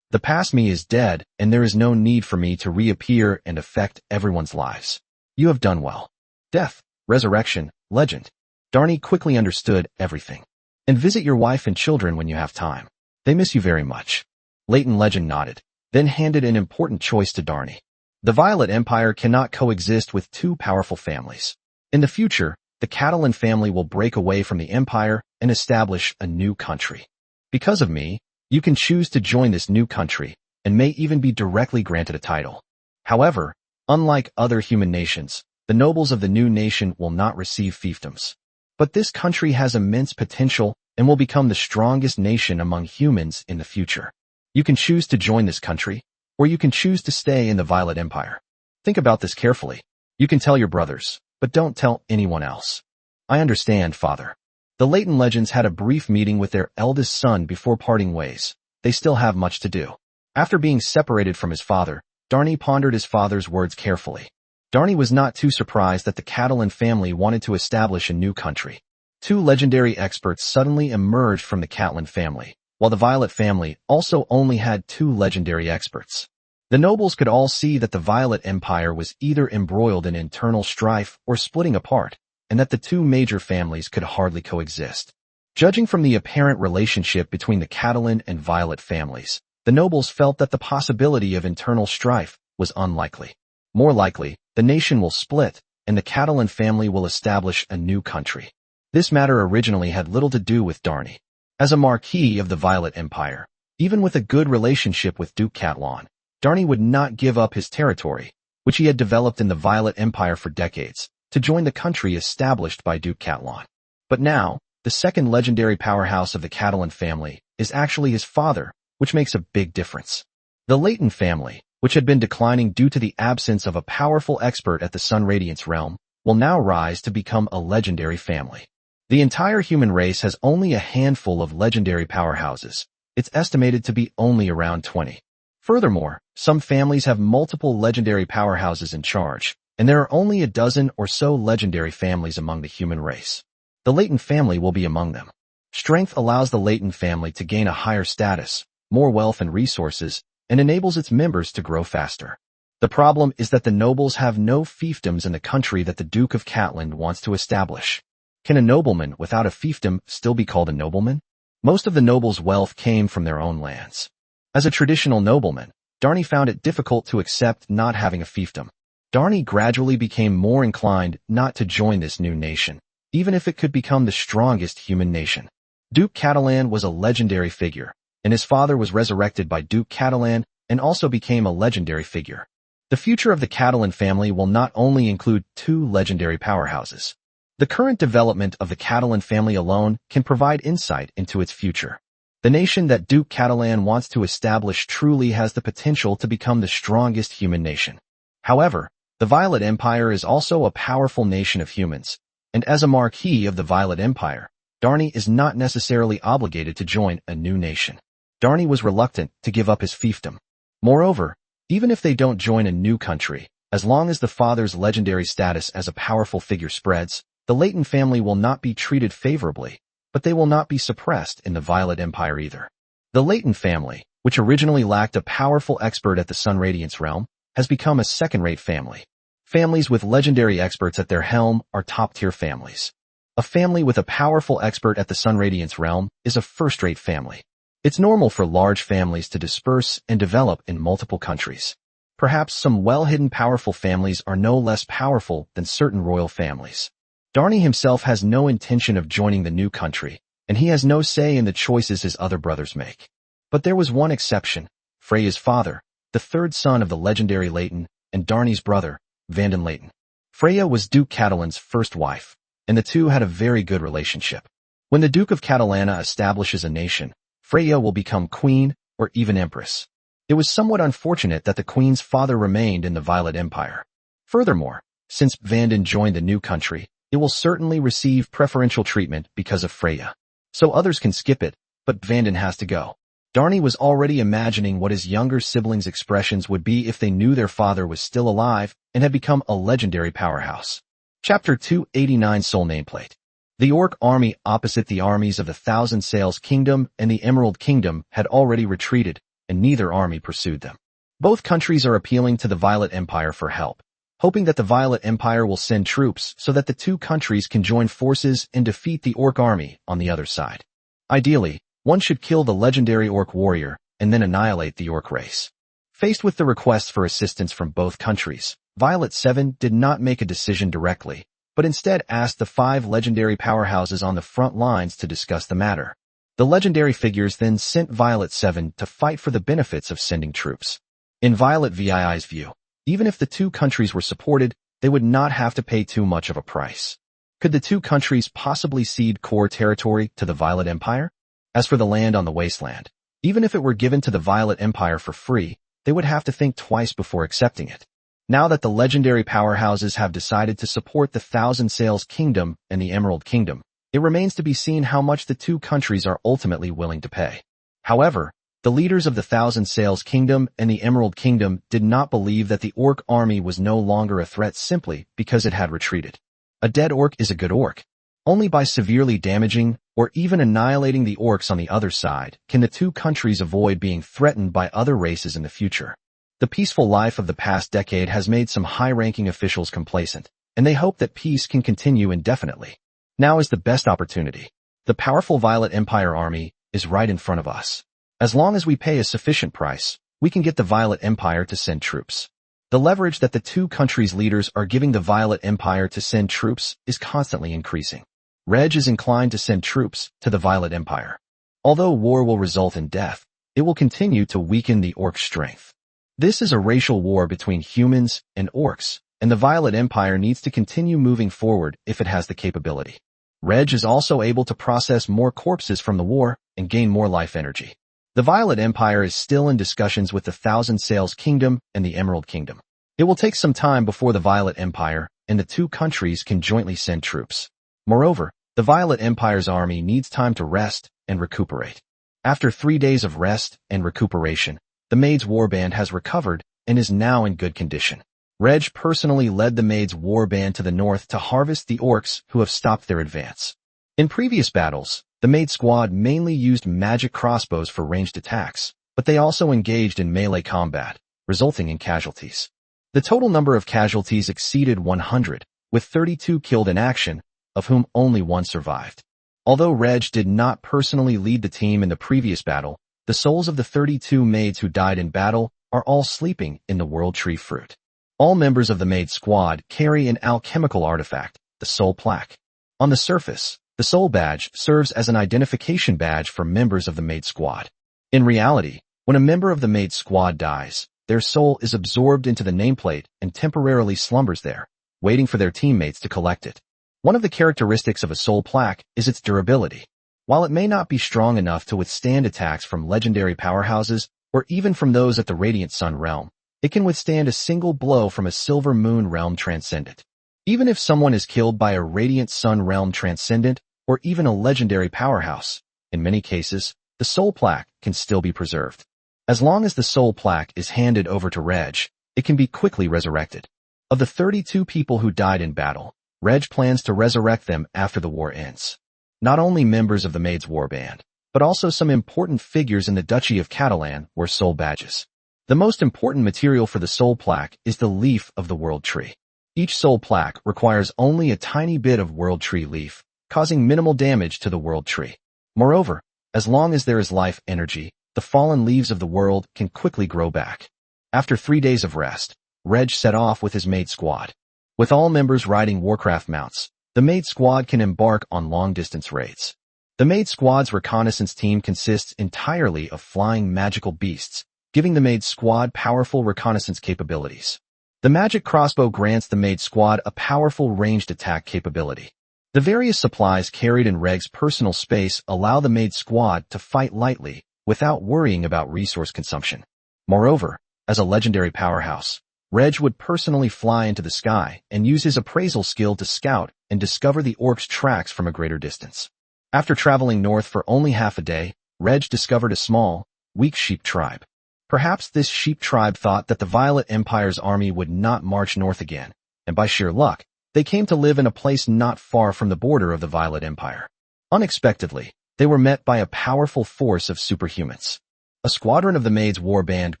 [SPEAKER 1] The past me is dead, and there is no need for me to reappear and affect everyone's lives. You have done well." Death, resurrection, legend. Darnay quickly understood everything. "And visit your wife and children when you have time. They miss you very much." Leighton Legend nodded, then handed an important choice to Darnay. The Violet Empire cannot coexist with two powerful families. In the future, the Catalan family will break away from the empire and establish a new country. Because of me, you can choose to join this new country and may even be directly granted a title. However, unlike other human nations, the nobles of the new nation will not receive fiefdoms. But this country has immense potential and will become the strongest nation among humans in the future. You can choose to join this country, or you can choose to stay in the Violet Empire. Think about this carefully. You can tell your brothers, but don't tell anyone else." "I understand, father." The Leighton Legends had a brief meeting with their eldest son before parting ways. They still have much to do. After being separated from his father, Darnay pondered his father's words carefully. Darnay was not too surprised that the Catalan family wanted to establish a new country. Two legendary experts suddenly emerged from the Catalan family, while the Violet family also only had two legendary experts. The nobles could all see that the Violet Empire was either embroiled in internal strife or splitting apart, and that the two major families could hardly coexist. Judging from the apparent relationship between the Catalan and Violet families, the nobles felt that the possibility of internal strife was unlikely. More likely, the nation will split, and the Catalan family will establish a new country. This matter originally had little to do with Darnay. As a marquis of the Violet Empire, even with a good relationship with Duke Catalan, Darnay would not give up his territory, which he had developed in the Violet Empire for decades, to join the country established by Duke Catalan. But now, the second legendary powerhouse of the Catalan family is actually his father, which makes a big difference. The Leighton family, which had been declining due to the absence of a powerful expert at the Sun Radiance realm, will now rise to become a legendary family. The entire human race has only a handful of legendary powerhouses. It's estimated to be only around 20. Furthermore, some families have multiple legendary powerhouses in charge, and there are only a dozen or so legendary families among the human race. The Leighton family will be among them. Strength allows the Leighton family to gain a higher status, more wealth and resources, and enables its members to grow faster. The problem is that the nobles have no fiefdoms in the country that the Duke of Catalan wants to establish. Can a nobleman without a fiefdom still be called a nobleman? Most of the nobles' wealth came from their own lands. As a traditional nobleman, Darnay found it difficult to accept not having a fiefdom. Darnay gradually became more inclined not to join this new nation, even if it could become the strongest human nation. Duke Catalan was a legendary figure, and his father was resurrected by Duke Catalan and also became a legendary figure. The future of the Catalan family will not only include two legendary powerhouses. The current development of the Catalan family alone can provide insight into its future. The nation that Duke Catalan wants to establish truly has the potential to become the strongest human nation. However, the Violet Empire is also a powerful nation of humans, and as a marquis of the Violet Empire, Darnay is not necessarily obligated to join a new nation. Darnay was reluctant to give up his fiefdom. Moreover, even if they don't join a new country, as long as the father's legendary status as a powerful figure spreads, the Leighton family will not be treated favorably, but they will not be suppressed in the Violet Empire either. The Leighton family, which originally lacked a powerful expert at the Sun Radiance realm, has become a second-rate family. Families with legendary experts at their helm are top-tier families. A family with a powerful expert at the Sun Radiance realm is a first-rate family. It's normal for large families to disperse and develop in multiple countries. Perhaps some well-hidden powerful families are no less powerful than certain royal families. Darnay himself has no intention of joining the new country, and he has no say in the choices his other brothers make. But there was one exception: Freya's father, the third son of the legendary Leighton, and Darnay's brother, Vanden Leighton. Freya was Duke Catalan's first wife, and the two had a very good relationship. When the Duke of Catalana establishes a nation, Freya will become queen or even empress. It was somewhat unfortunate that the queen's father remained in the Violet Empire. Furthermore, since Vanden joined the new country, it will certainly receive preferential treatment because of Freya. So others can skip it, but Vanden has to go. Darnay was already imagining what his younger siblings' expressions would be if they knew their father was still alive and had become a legendary powerhouse. Chapter 289 Soul Nameplate. The Orc army opposite the armies of the Thousand Sails Kingdom and the Emerald Kingdom had already retreated, and neither army pursued them. Both countries are appealing to the Violet Empire for help, hoping that the Violet Empire will send troops so that the two countries can join forces and defeat the Orc army on the other side. Ideally, one should kill the legendary Orc warrior and then annihilate the Orc race. Faced with the requests for assistance from both countries, Violet 7 did not make a decision directly, but instead asked the 5 legendary powerhouses on the front lines to discuss the matter. The legendary figures then sent Violet 7 to fight for the benefits of sending troops. In Violet VII's view, even if the two countries were supported, they would not have to pay too much of a price. Could the two countries possibly cede core territory to the Violet Empire? As for the land on the wasteland, even if it were given to the Violet Empire for free, they would have to think twice before accepting it. Now that the legendary powerhouses have decided to support the Thousand Sails Kingdom and the Emerald Kingdom, it remains to be seen how much the two countries are ultimately willing to pay. However, the leaders of the Thousand Sails Kingdom and the Emerald Kingdom did not believe that the Orc army was no longer a threat simply because it had retreated. A dead Orc is a good Orc. Only by severely damaging or even annihilating the Orcs on the other side can the two countries avoid being threatened by other races in the future. The peaceful life of the past decade has made some high-ranking officials complacent, and they hope that peace can continue indefinitely. Now is the best opportunity. The powerful Violet Empire army is right in front of us. As long as we pay a sufficient price, we can get the Violet Empire to send troops. The leverage that the two countries' leaders are giving the Violet Empire to send troops is constantly increasing. Reg is inclined to send troops to the Violet Empire. Although war will result in death, it will continue to weaken the orc strength. This is a racial war between humans and orcs, and the Violet Empire needs to continue moving forward if it has the capability. Reg is also able to process more corpses from the war and gain more life energy. The Violet Empire is still in discussions with the Thousand Sails Kingdom and the Emerald Kingdom. It will take some time before the Violet Empire and the two countries can jointly send troops. Moreover, the Violet Empire's army needs time to rest and recuperate. After 3 days of rest and recuperation, the Maid's warband has recovered and is now in good condition. Reg personally led the Maid's warband to the north to harvest the orcs who have stopped their advance. In previous battles, the Maid squad mainly used magic crossbows for ranged attacks, but they also engaged in melee combat, resulting in casualties. The total number of casualties exceeded 100, with 32 killed in action, of whom only 1 survived. Although Reg did not personally lead the team in the previous battle, the souls of the 32 maids who died in battle are all sleeping in the World Tree Fruit. All members of the Maid squad carry an alchemical artifact, the Soul Plaque. On the surface, the Soul Badge serves as an identification badge for members of the Maid squad. In reality, when a member of the Maid squad dies, their soul is absorbed into the nameplate and temporarily slumbers there, waiting for their teammates to collect it. One of the characteristics of a Soul Plaque is its durability. While it may not be strong enough to withstand attacks from legendary powerhouses or even from those at the Radiant Sun realm, it can withstand a single blow from a Silver Moon realm transcendent. Even if someone is killed by a Radiant Sun realm transcendent or even a legendary powerhouse, in many cases, the Soul Plaque can still be preserved. As long as the Soul Plaque is handed over to Reg, it can be quickly resurrected. Of the 32 people who died in battle, Reg plans to resurrect them after the war ends. Not only members of the Maid's warband, but also some important figures in the Duchy of Catalan were soul badges. The most important material for the Soul Plaque is the leaf of the World Tree. Each Soul Plaque requires only a tiny bit of World Tree leaf, causing minimal damage to the World Tree. Moreover, as long as there is life energy, the fallen leaves of the world can quickly grow back. After 3 days of rest, Reg set off with his Maid squad. With all members riding Warcraft mounts, the Maid squad can embark on long-distance raids. The Maid squad's reconnaissance team consists entirely of flying magical beasts, giving the Maid squad powerful reconnaissance capabilities. The magic crossbow grants the Maid squad a powerful ranged attack capability. The various supplies carried in Reg's personal space allow the Maid squad to fight lightly without worrying about resource consumption. Moreover, as a legendary powerhouse, Reg would personally fly into the sky and use his appraisal skill to scout and discover the orcs' tracks from a greater distance. After traveling north for only half a day, Reg discovered a small, weak sheep tribe. Perhaps this sheep tribe thought that the Violet Empire's army would not march north again, and by sheer luck, they came to live in a place not far from the border of the Violet Empire. Unexpectedly, they were met by a powerful force of superhumans. A squadron of the Maid's warband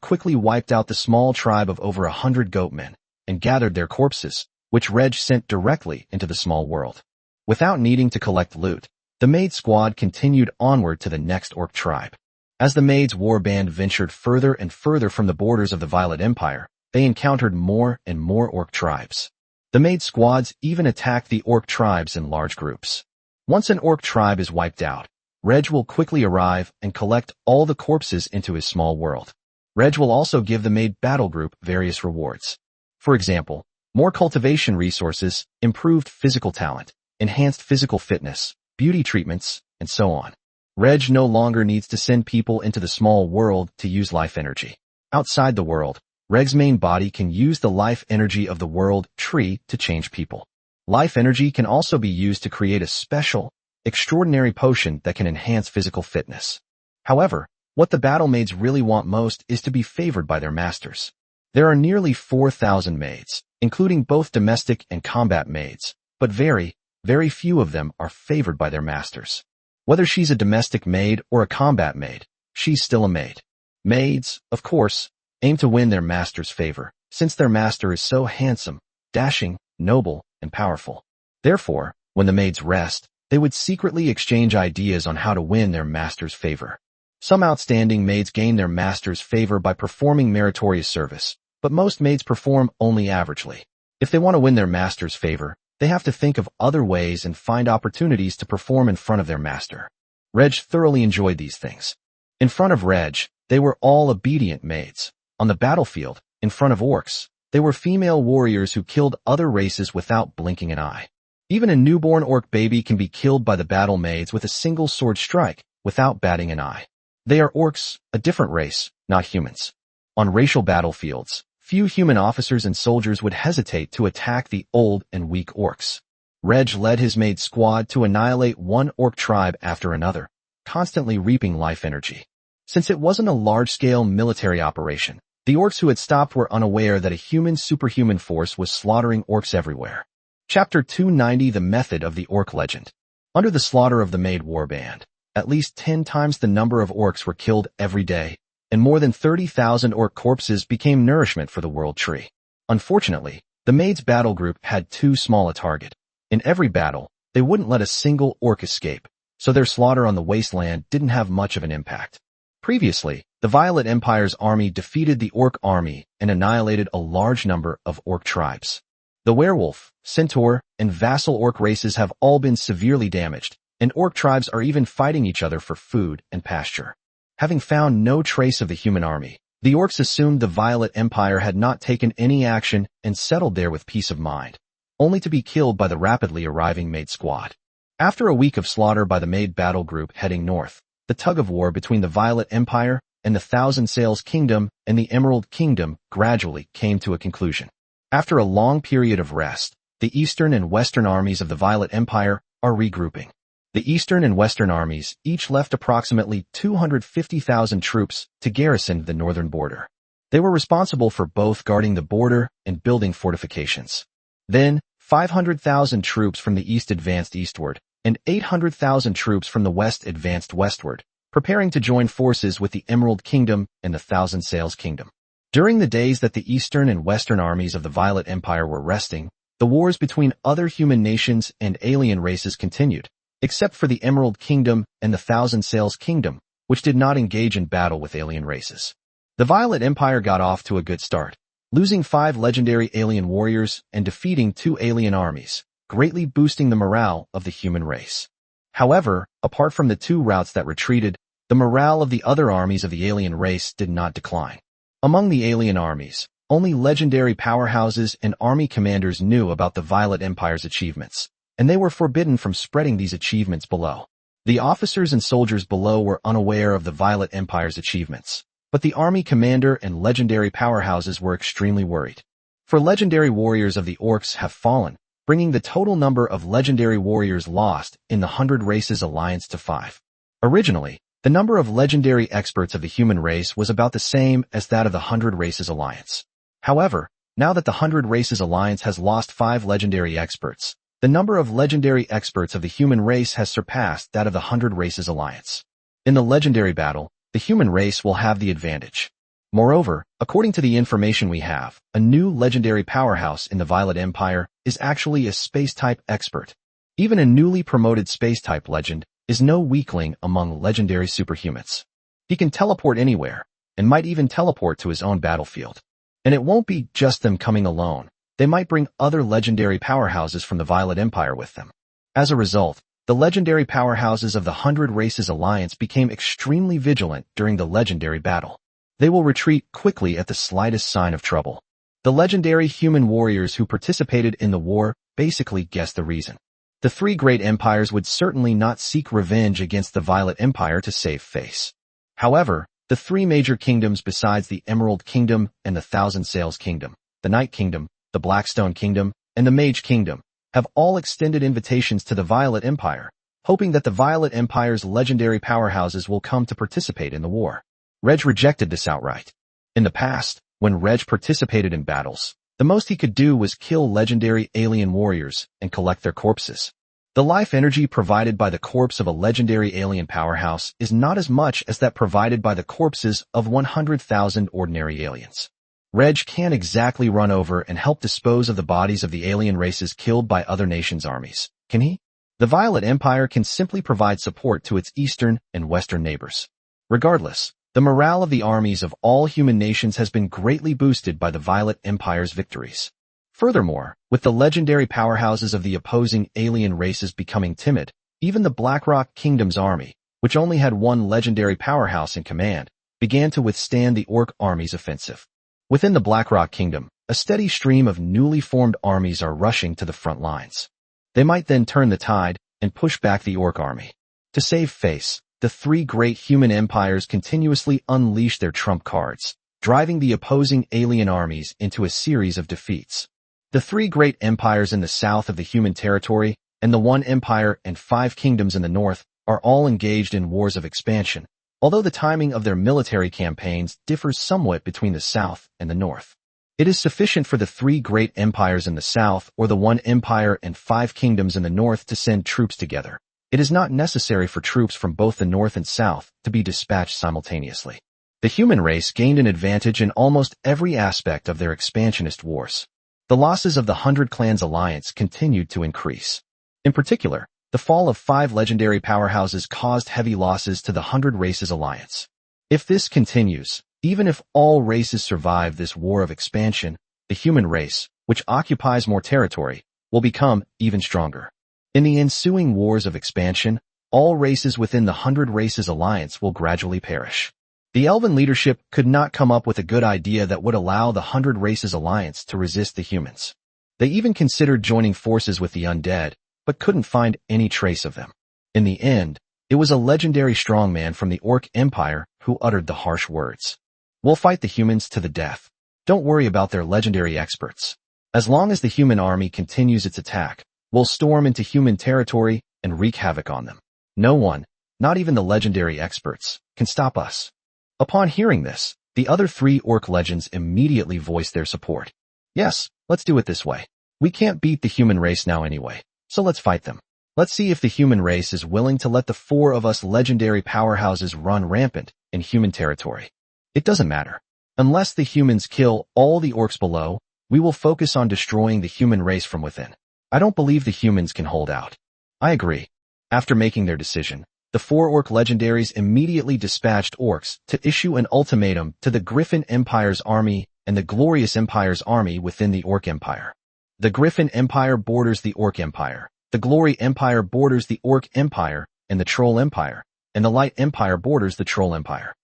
[SPEAKER 1] quickly wiped out the small tribe of over 100 goatmen and gathered their corpses, which Reg sent directly into the small world. Without needing to collect loot, the Maid squad continued onward to the next orc tribe. As the Maid's warband ventured further and further from the borders of the Violet Empire, they encountered more and more orc tribes. The Maid squads even attacked the orc tribes in large groups. Once an orc tribe is wiped out, Reg will quickly arrive and collect all the corpses into his small world. Reg will also give the Maid battle group various rewards. For example, more cultivation resources, improved physical talent, enhanced physical fitness, beauty treatments, and so on. Reg no longer needs to send people into the small world to use life energy. Outside the world, Reg's main body can use the life energy of the World Tree to change people. Life energy can also be used to create a special, extraordinary potion that can enhance physical fitness. However, what the battle maids really want most is to be favored by their masters. There are nearly 4,000 maids, including both domestic and combat maids, but very, very few of them are favored by their masters. Whether she's a domestic maid or a combat maid, she's still a maid. Maids, of course, aim to win their master's favor, since their master is so handsome, dashing, noble, and powerful. Therefore, when the maids rest, they would secretly exchange ideas on how to win their master's favor. Some outstanding maids gain their master's favor by performing meritorious service, but most maids perform only averagely. If they want to win their master's favor, they have to think of other ways and find opportunities to perform in front of their master. Reg thoroughly enjoyed these things. In front of Reg, they were all obedient maids. On the battlefield, in front of orcs, they were female warriors who killed other races without blinking an eye. Even a newborn orc baby can be killed by the battle maids with a single sword strike, without batting an eye. They are orcs, a different race, not humans. On racial battlefields, few human officers and soldiers would hesitate to attack the old and weak orcs. Reg led his maid squad to annihilate one orc tribe after another, constantly reaping life energy. Since it wasn't a large-scale military operation, the orcs who had stopped were unaware that a human superhuman force was slaughtering orcs everywhere. Chapter 290 The Method of the Orc Legend. Under the slaughter of the Maid warband, at least 10 times the number of orcs were killed every day, and more than 30,000 orc corpses became nourishment for the world tree. Unfortunately, the Maid's battle group had too small a target. In every battle, they wouldn't let a single orc escape, so their slaughter on the wasteland didn't have much of an impact. Previously, the Violet Empire's army defeated the orc army and annihilated a large number of orc tribes. The werewolf, centaur, and vassal orc races have all been severely damaged, and orc tribes are even fighting each other for food and pasture. Having found no trace of the human army, the orcs assumed the Violet Empire had not taken any action and settled there with peace of mind, only to be killed by the rapidly arriving Maid squad. After a week of slaughter by the Maid battle group heading north, the tug-of-war between the Violet Empire and the Thousand Sails Kingdom and the Emerald Kingdom gradually came to a conclusion. After a long period of rest, the Eastern and Western armies of the Violet Empire are regrouping. The Eastern and Western armies each left approximately 250,000 troops to garrison the northern border. They were responsible for both guarding the border and building fortifications. Then, 500,000 troops from the east advanced eastward, and 800,000 troops from the west advanced westward, preparing to join forces with the Emerald Kingdom and the Thousand Sails Kingdom. During the days that the Eastern and Western armies of the Violet Empire were resting, the wars between other human nations and alien races continued, except for the Emerald Kingdom and the Thousand Sails Kingdom, which did not engage in battle with alien races. The Violet Empire got off to a good start, losing 5 legendary alien warriors and defeating 2 alien armies, greatly boosting the morale of the human race. However, apart from the 2 routes that retreated, the morale of the other armies of the alien race did not decline. Among the alien armies, only legendary powerhouses and army commanders knew about the Violet Empire's achievements, and they were forbidden from spreading these achievements below. The officers and soldiers below were unaware of the Violet Empire's achievements, but the army commander and legendary powerhouses were extremely worried. For legendary warriors of the orcs have fallen, bringing the total number of legendary warriors lost in the 100 Races Alliance to 5. Originally, the number of legendary experts of the human race was about the same as that of the 100 Races Alliance. However, now that the 100 Races Alliance has lost 5 legendary experts, the number of legendary experts of the human race has surpassed that of the 100 Races Alliance. In the legendary battle, the human race will have the advantage. Moreover, according to the information we have, a new legendary powerhouse in the Violet Empire is actually a space-type expert. Even a newly promoted space-type legend is no weakling among legendary superhumans. He can teleport anywhere, and might even teleport to his own battlefield. And it won't be just them coming alone. They might bring other legendary powerhouses from the Violet Empire with them. As a result, the legendary powerhouses of the 100 Races Alliance became extremely vigilant during the legendary battle. They will retreat quickly at the slightest sign of trouble. The legendary human warriors who participated in the war basically guessed the reason. The 3 great empires would certainly not seek revenge against the Violet Empire to save face. However, the 3 major kingdoms besides the Emerald Kingdom and the Thousand Sails Kingdom, the Night Kingdom, the Blackstone Kingdom, and the Mage Kingdom, have all extended invitations to the Violet Empire, hoping that the Violet Empire's legendary powerhouses will come to participate in the war. Reg rejected this outright. In the past, when Reg participated in battles, the most he could do was kill legendary alien warriors and collect their corpses. The life energy provided by the corpse of a legendary alien powerhouse is not as much as that provided by the corpses of 100,000 ordinary aliens. Reg can't exactly run over and help dispose of the bodies of the alien races killed by other nations' armies, can he? The Violet Empire can simply provide support to its eastern and western neighbors. Regardless, the morale of the armies of all human nations has been greatly boosted by the Violet Empire's victories. Furthermore, with the legendary powerhouses of the opposing alien races becoming timid, even the Blackrock Kingdom's army, which only had one legendary powerhouse in command, began to withstand the Orc army's offensive. Within the Blackrock Kingdom, a steady stream of newly formed armies are rushing to the front lines. They might then turn the tide and push back the Orc army. To save face, the three great human empires continuously unleash their trump cards, driving the opposing alien armies into a series of defeats. The three great empires in the south of the human territory and the one empire and 5 kingdoms in the north are all engaged in wars of expansion, although the timing of their military campaigns differs somewhat between the south and the north. It is sufficient for the 3 great empires in the south or the one empire and 5 kingdoms in the north to send troops together. It is not necessary for troops from both the north and south to be dispatched simultaneously. The human race gained an advantage in almost every aspect of their expansionist wars. The losses of the 100 Clans Alliance continued to increase. In particular, the fall of 5 legendary powerhouses caused heavy losses to the 100 Races Alliance. If this continues, even if all races survive this war of expansion, the human race, which occupies more territory, will become even stronger. In the ensuing wars of expansion, all races within the 100 Races Alliance will gradually perish. The Elven leadership could not come up with a good idea that would allow the 100 Races Alliance to resist the humans. They even considered joining forces with the undead, but couldn't find any trace of them. In the end, it was a legendary strongman from the Orc Empire who uttered the harsh words. "We'll fight the humans to the death. Don't worry about their legendary experts. As long as the human army continues its attack, we'll storm into human territory and wreak havoc on them. No one, not even the legendary experts, can stop us." Upon hearing this, the other 3 Orc legends immediately voiced their support. "Yes, let's do it this way. We can't beat the human race now anyway, so let's fight them. Let's see if the human race is willing to let the 4 of us legendary powerhouses run rampant in human territory. It doesn't matter. Unless the humans kill all the Orcs below, we will focus on destroying the human race from within. I don't believe the humans can hold out." I agree. After making their decision, the 4 Orc legendaries immediately dispatched Orcs to issue an ultimatum to the Griffin Empire's army and the Glorious Empire's army within the Orc Empire. The Griffin Empire borders the Orc Empire, the Glory Empire borders the Orc Empire and the Troll Empire, and the Light Empire borders the Troll Empire.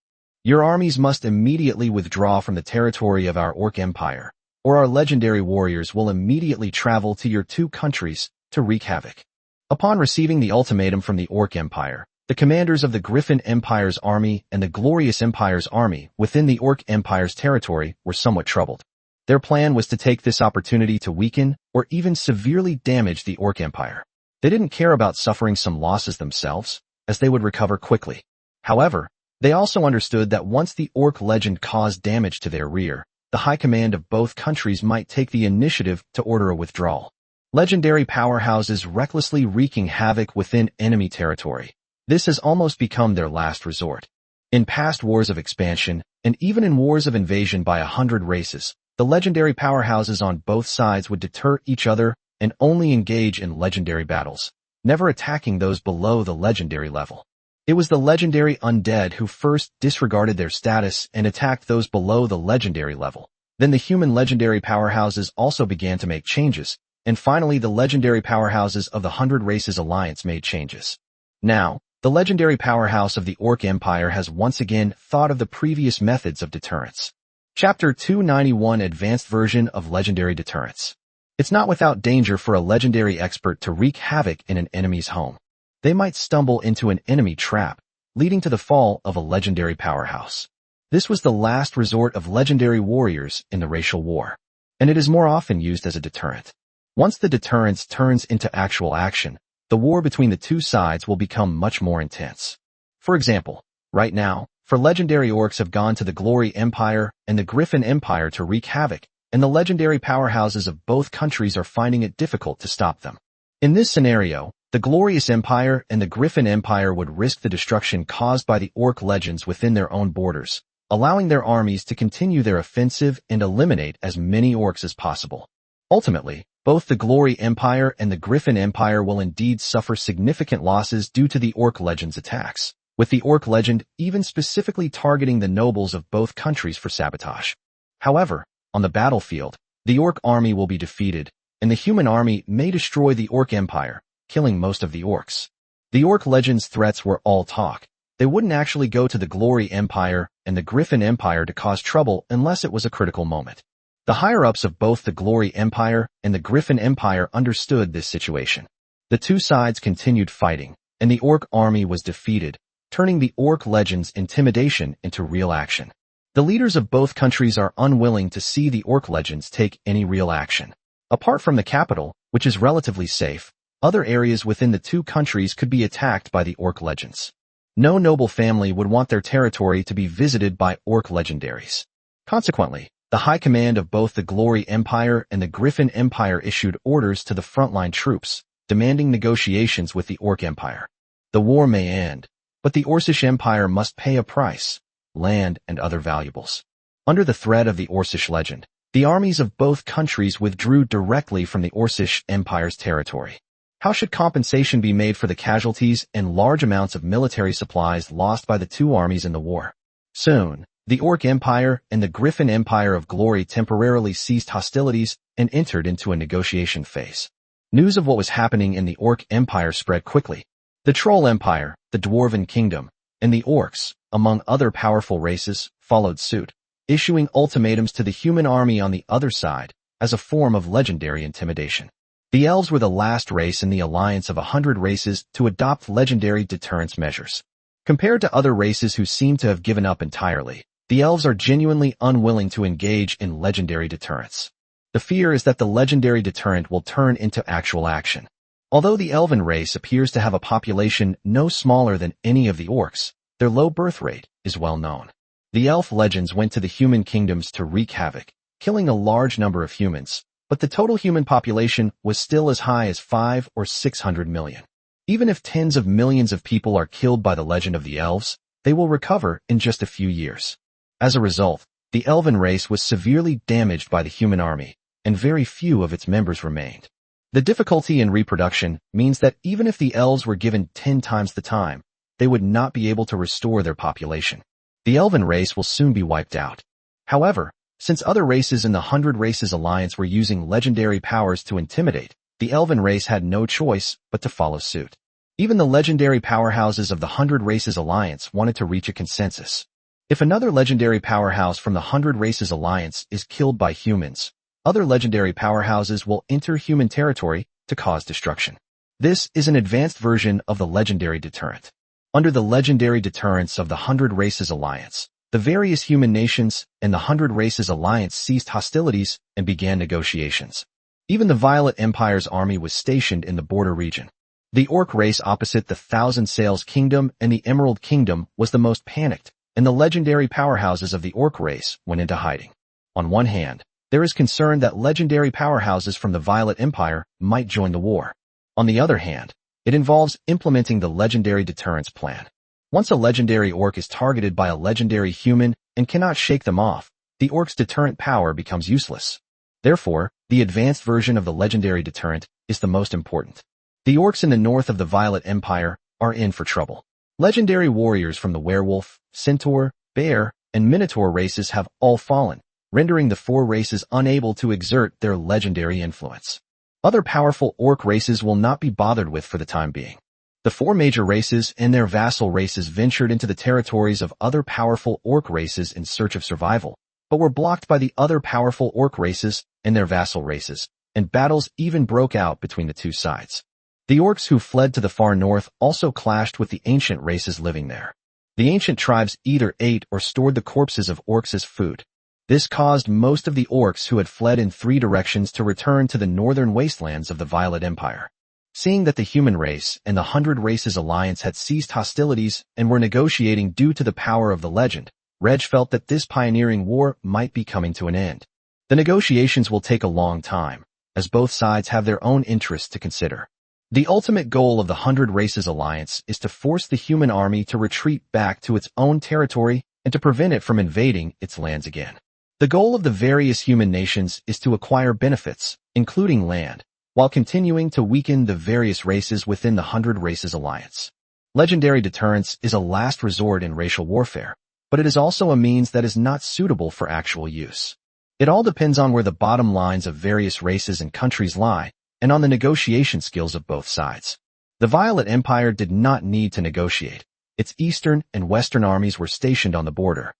[SPEAKER 1] Your armies must immediately withdraw from the territory of our Orc Empire, or our legendary warriors will immediately travel to your 2 countries to wreak havoc. Upon receiving the ultimatum from the Orc Empire, the commanders of the Griffin Empire's army and the Glorious Empire's army within the Orc Empire's territory were somewhat troubled. Their plan was to take this opportunity to weaken or even severely damage the Orc Empire. They didn't care about suffering some losses themselves, as they would recover quickly. However, they also understood that once the Orc legend caused damage to their rear, the high command of both countries might take the initiative to order a withdrawal. Legendary powerhouses recklessly wreaking havoc within enemy territory. This has almost become their last resort. In past wars of expansion, and even in wars of invasion by 100 races, the legendary powerhouses on both sides would deter each other and only engage in legendary battles, never attacking those below the legendary level. It was the legendary undead who first disregarded their status and attacked those below the legendary level. Then the human legendary powerhouses also began to make changes, and finally the legendary powerhouses of the 100 Races Alliance made changes. Now, the legendary powerhouse of the Orc Empire has once again thought of the previous methods of deterrence. Chapter 291 Advanced Version of Legendary Deterrence. It's not without danger for a legendary expert to wreak havoc in an enemy's home. They might stumble into an enemy trap, leading to the fall of a legendary powerhouse. This was the last resort of legendary warriors in the racial war, and it is more often used as a deterrent. Once the deterrence turns into actual action, the war between the 2 sides will become much more intense. For example, right now, for legendary Orcs have gone to the Glory Empire and the Griffin Empire to wreak havoc, and the legendary powerhouses of both countries are finding it difficult to stop them. In this scenario, The Glorious Empire and the Griffin Empire would risk the destruction caused by the Orc legends within their own borders, allowing their armies to continue their offensive and eliminate as many orcs as possible. Ultimately, both the Glory Empire and the Griffin Empire will indeed suffer significant losses due to the Orc legend's attacks, with the Orc legend even specifically targeting the nobles of both countries for sabotage. However, on the battlefield, the Orc army will be defeated, and the human army may destroy the Orc Empire, killing most of the orcs. The Orc legend's threats were all talk. They wouldn't actually go to the Glory Empire and the Griffin Empire to cause trouble unless it was a critical moment. The higher-ups of both the Glory Empire and the Griffin Empire understood this situation. The two sides continued fighting, and the Orc army was defeated, turning the Orc legend's intimidation into real action. The leaders of both countries are unwilling to see the Orc legends take any real action. Apart from the capital, which is relatively safe, other areas within the two countries could be attacked by the Orc legends. No noble family would want their territory to be visited by Orc legendaries. Consequently, the high command of both the Glory Empire and the Griffin Empire issued orders to the frontline troops, demanding negotiations with the Orc Empire. The war may end, but the Orcish Empire must pay a price, land and other valuables. Under the threat of the Orcish legend, the armies of both countries withdrew directly from the Orcish Empire's territory. How should compensation be made for the casualties and large amounts of military supplies lost by the two armies in the war? Soon, the Orc Empire and the Griffin Empire of Glory temporarily ceased hostilities and entered into a negotiation phase. News of what was happening in the Orc Empire spread quickly. The Troll Empire, the Dwarven Kingdom, and the Orcs, among other powerful races, followed suit, issuing ultimatums to the human army on the other side as a form of legendary intimidation. The Elves were the last race in the alliance of 100 races to adopt legendary deterrence measures. Compared to other races who seem to have given up entirely, the Elves are genuinely unwilling to engage in legendary deterrence. The fear is that the legendary deterrent will turn into actual action. Although the Elven race appears to have a population no smaller than any of the Orcs, their low birth rate is well known. The Elf legends went to the human kingdoms to wreak havoc, killing a large number of humans, but the total human population was still as high as 500 or 600 million. Even if tens of millions of people are killed by the legend of the Elves, they will recover in just a few years. As a result, the Elven race was severely damaged by the human army, and very few of its members remained. The difficulty in reproduction means that even if the Elves were given 10 times the time, they would not be able to restore their population. The Elven race will soon be wiped out. However, since other races in the 100 Races Alliance were using legendary powers to intimidate, the Elven race had no choice but to follow suit. Even the legendary powerhouses of the 100 Races Alliance wanted to reach a consensus. If another legendary powerhouse from the 100 Races Alliance is killed by humans, other legendary powerhouses will enter human territory to cause destruction. This is an advanced version of the legendary deterrent. Under the legendary deterrence of the 100 Races Alliance, the various human nations and the 100 Races Alliance ceased hostilities and began negotiations. Even the Violet Empire's army was stationed in the border region. The Orc race opposite the Thousand Sails Kingdom and the Emerald Kingdom was the most panicked, and the legendary powerhouses of the Orc race went into hiding. On one hand, there is concern that legendary powerhouses from the Violet Empire might join the war. On the other hand, it involves implementing the legendary deterrence plan. Once a legendary orc is targeted by a legendary human and cannot shake them off, the orc's deterrent power becomes useless. Therefore, the advanced version of the legendary deterrent is the most important. The orcs in the north of the Violet Empire are in for trouble. Legendary warriors from the werewolf, centaur, bear, and minotaur races have all fallen, rendering the four races unable to exert their legendary influence. Other powerful orc races will not be bothered with for the time being. The four major races and their vassal races ventured into the territories of other powerful orc races in search of survival, but were blocked by the other powerful orc races and their vassal races, and battles even broke out between the two sides. The orcs who fled to the far north also clashed with the ancient races living there. The ancient tribes either ate or stored the corpses of orcs as food. This caused most of the orcs who had fled in 3 directions to return to the northern wastelands of the Violet Empire. Seeing that the human race and the 100 Races Alliance had ceased hostilities and were negotiating due to the power of the legend, Reg felt that this pioneering war might be coming to an end. The negotiations will take a long time, as both sides have their own interests to consider. The ultimate goal of the Hundred Races Alliance is to force the human army to retreat back to its own territory and to prevent it from invading its lands again. The goal of the various human nations is to acquire benefits, including land, while continuing to weaken the various races within the Hundred Races Alliance. Legendary deterrence is a last resort in racial warfare, but it is also a means that is not suitable for actual use. It all depends on where the bottom lines of various races and countries lie, and on the negotiation skills of both sides. The Violet Empire did not need to negotiate. Its eastern and western armies were stationed on the border.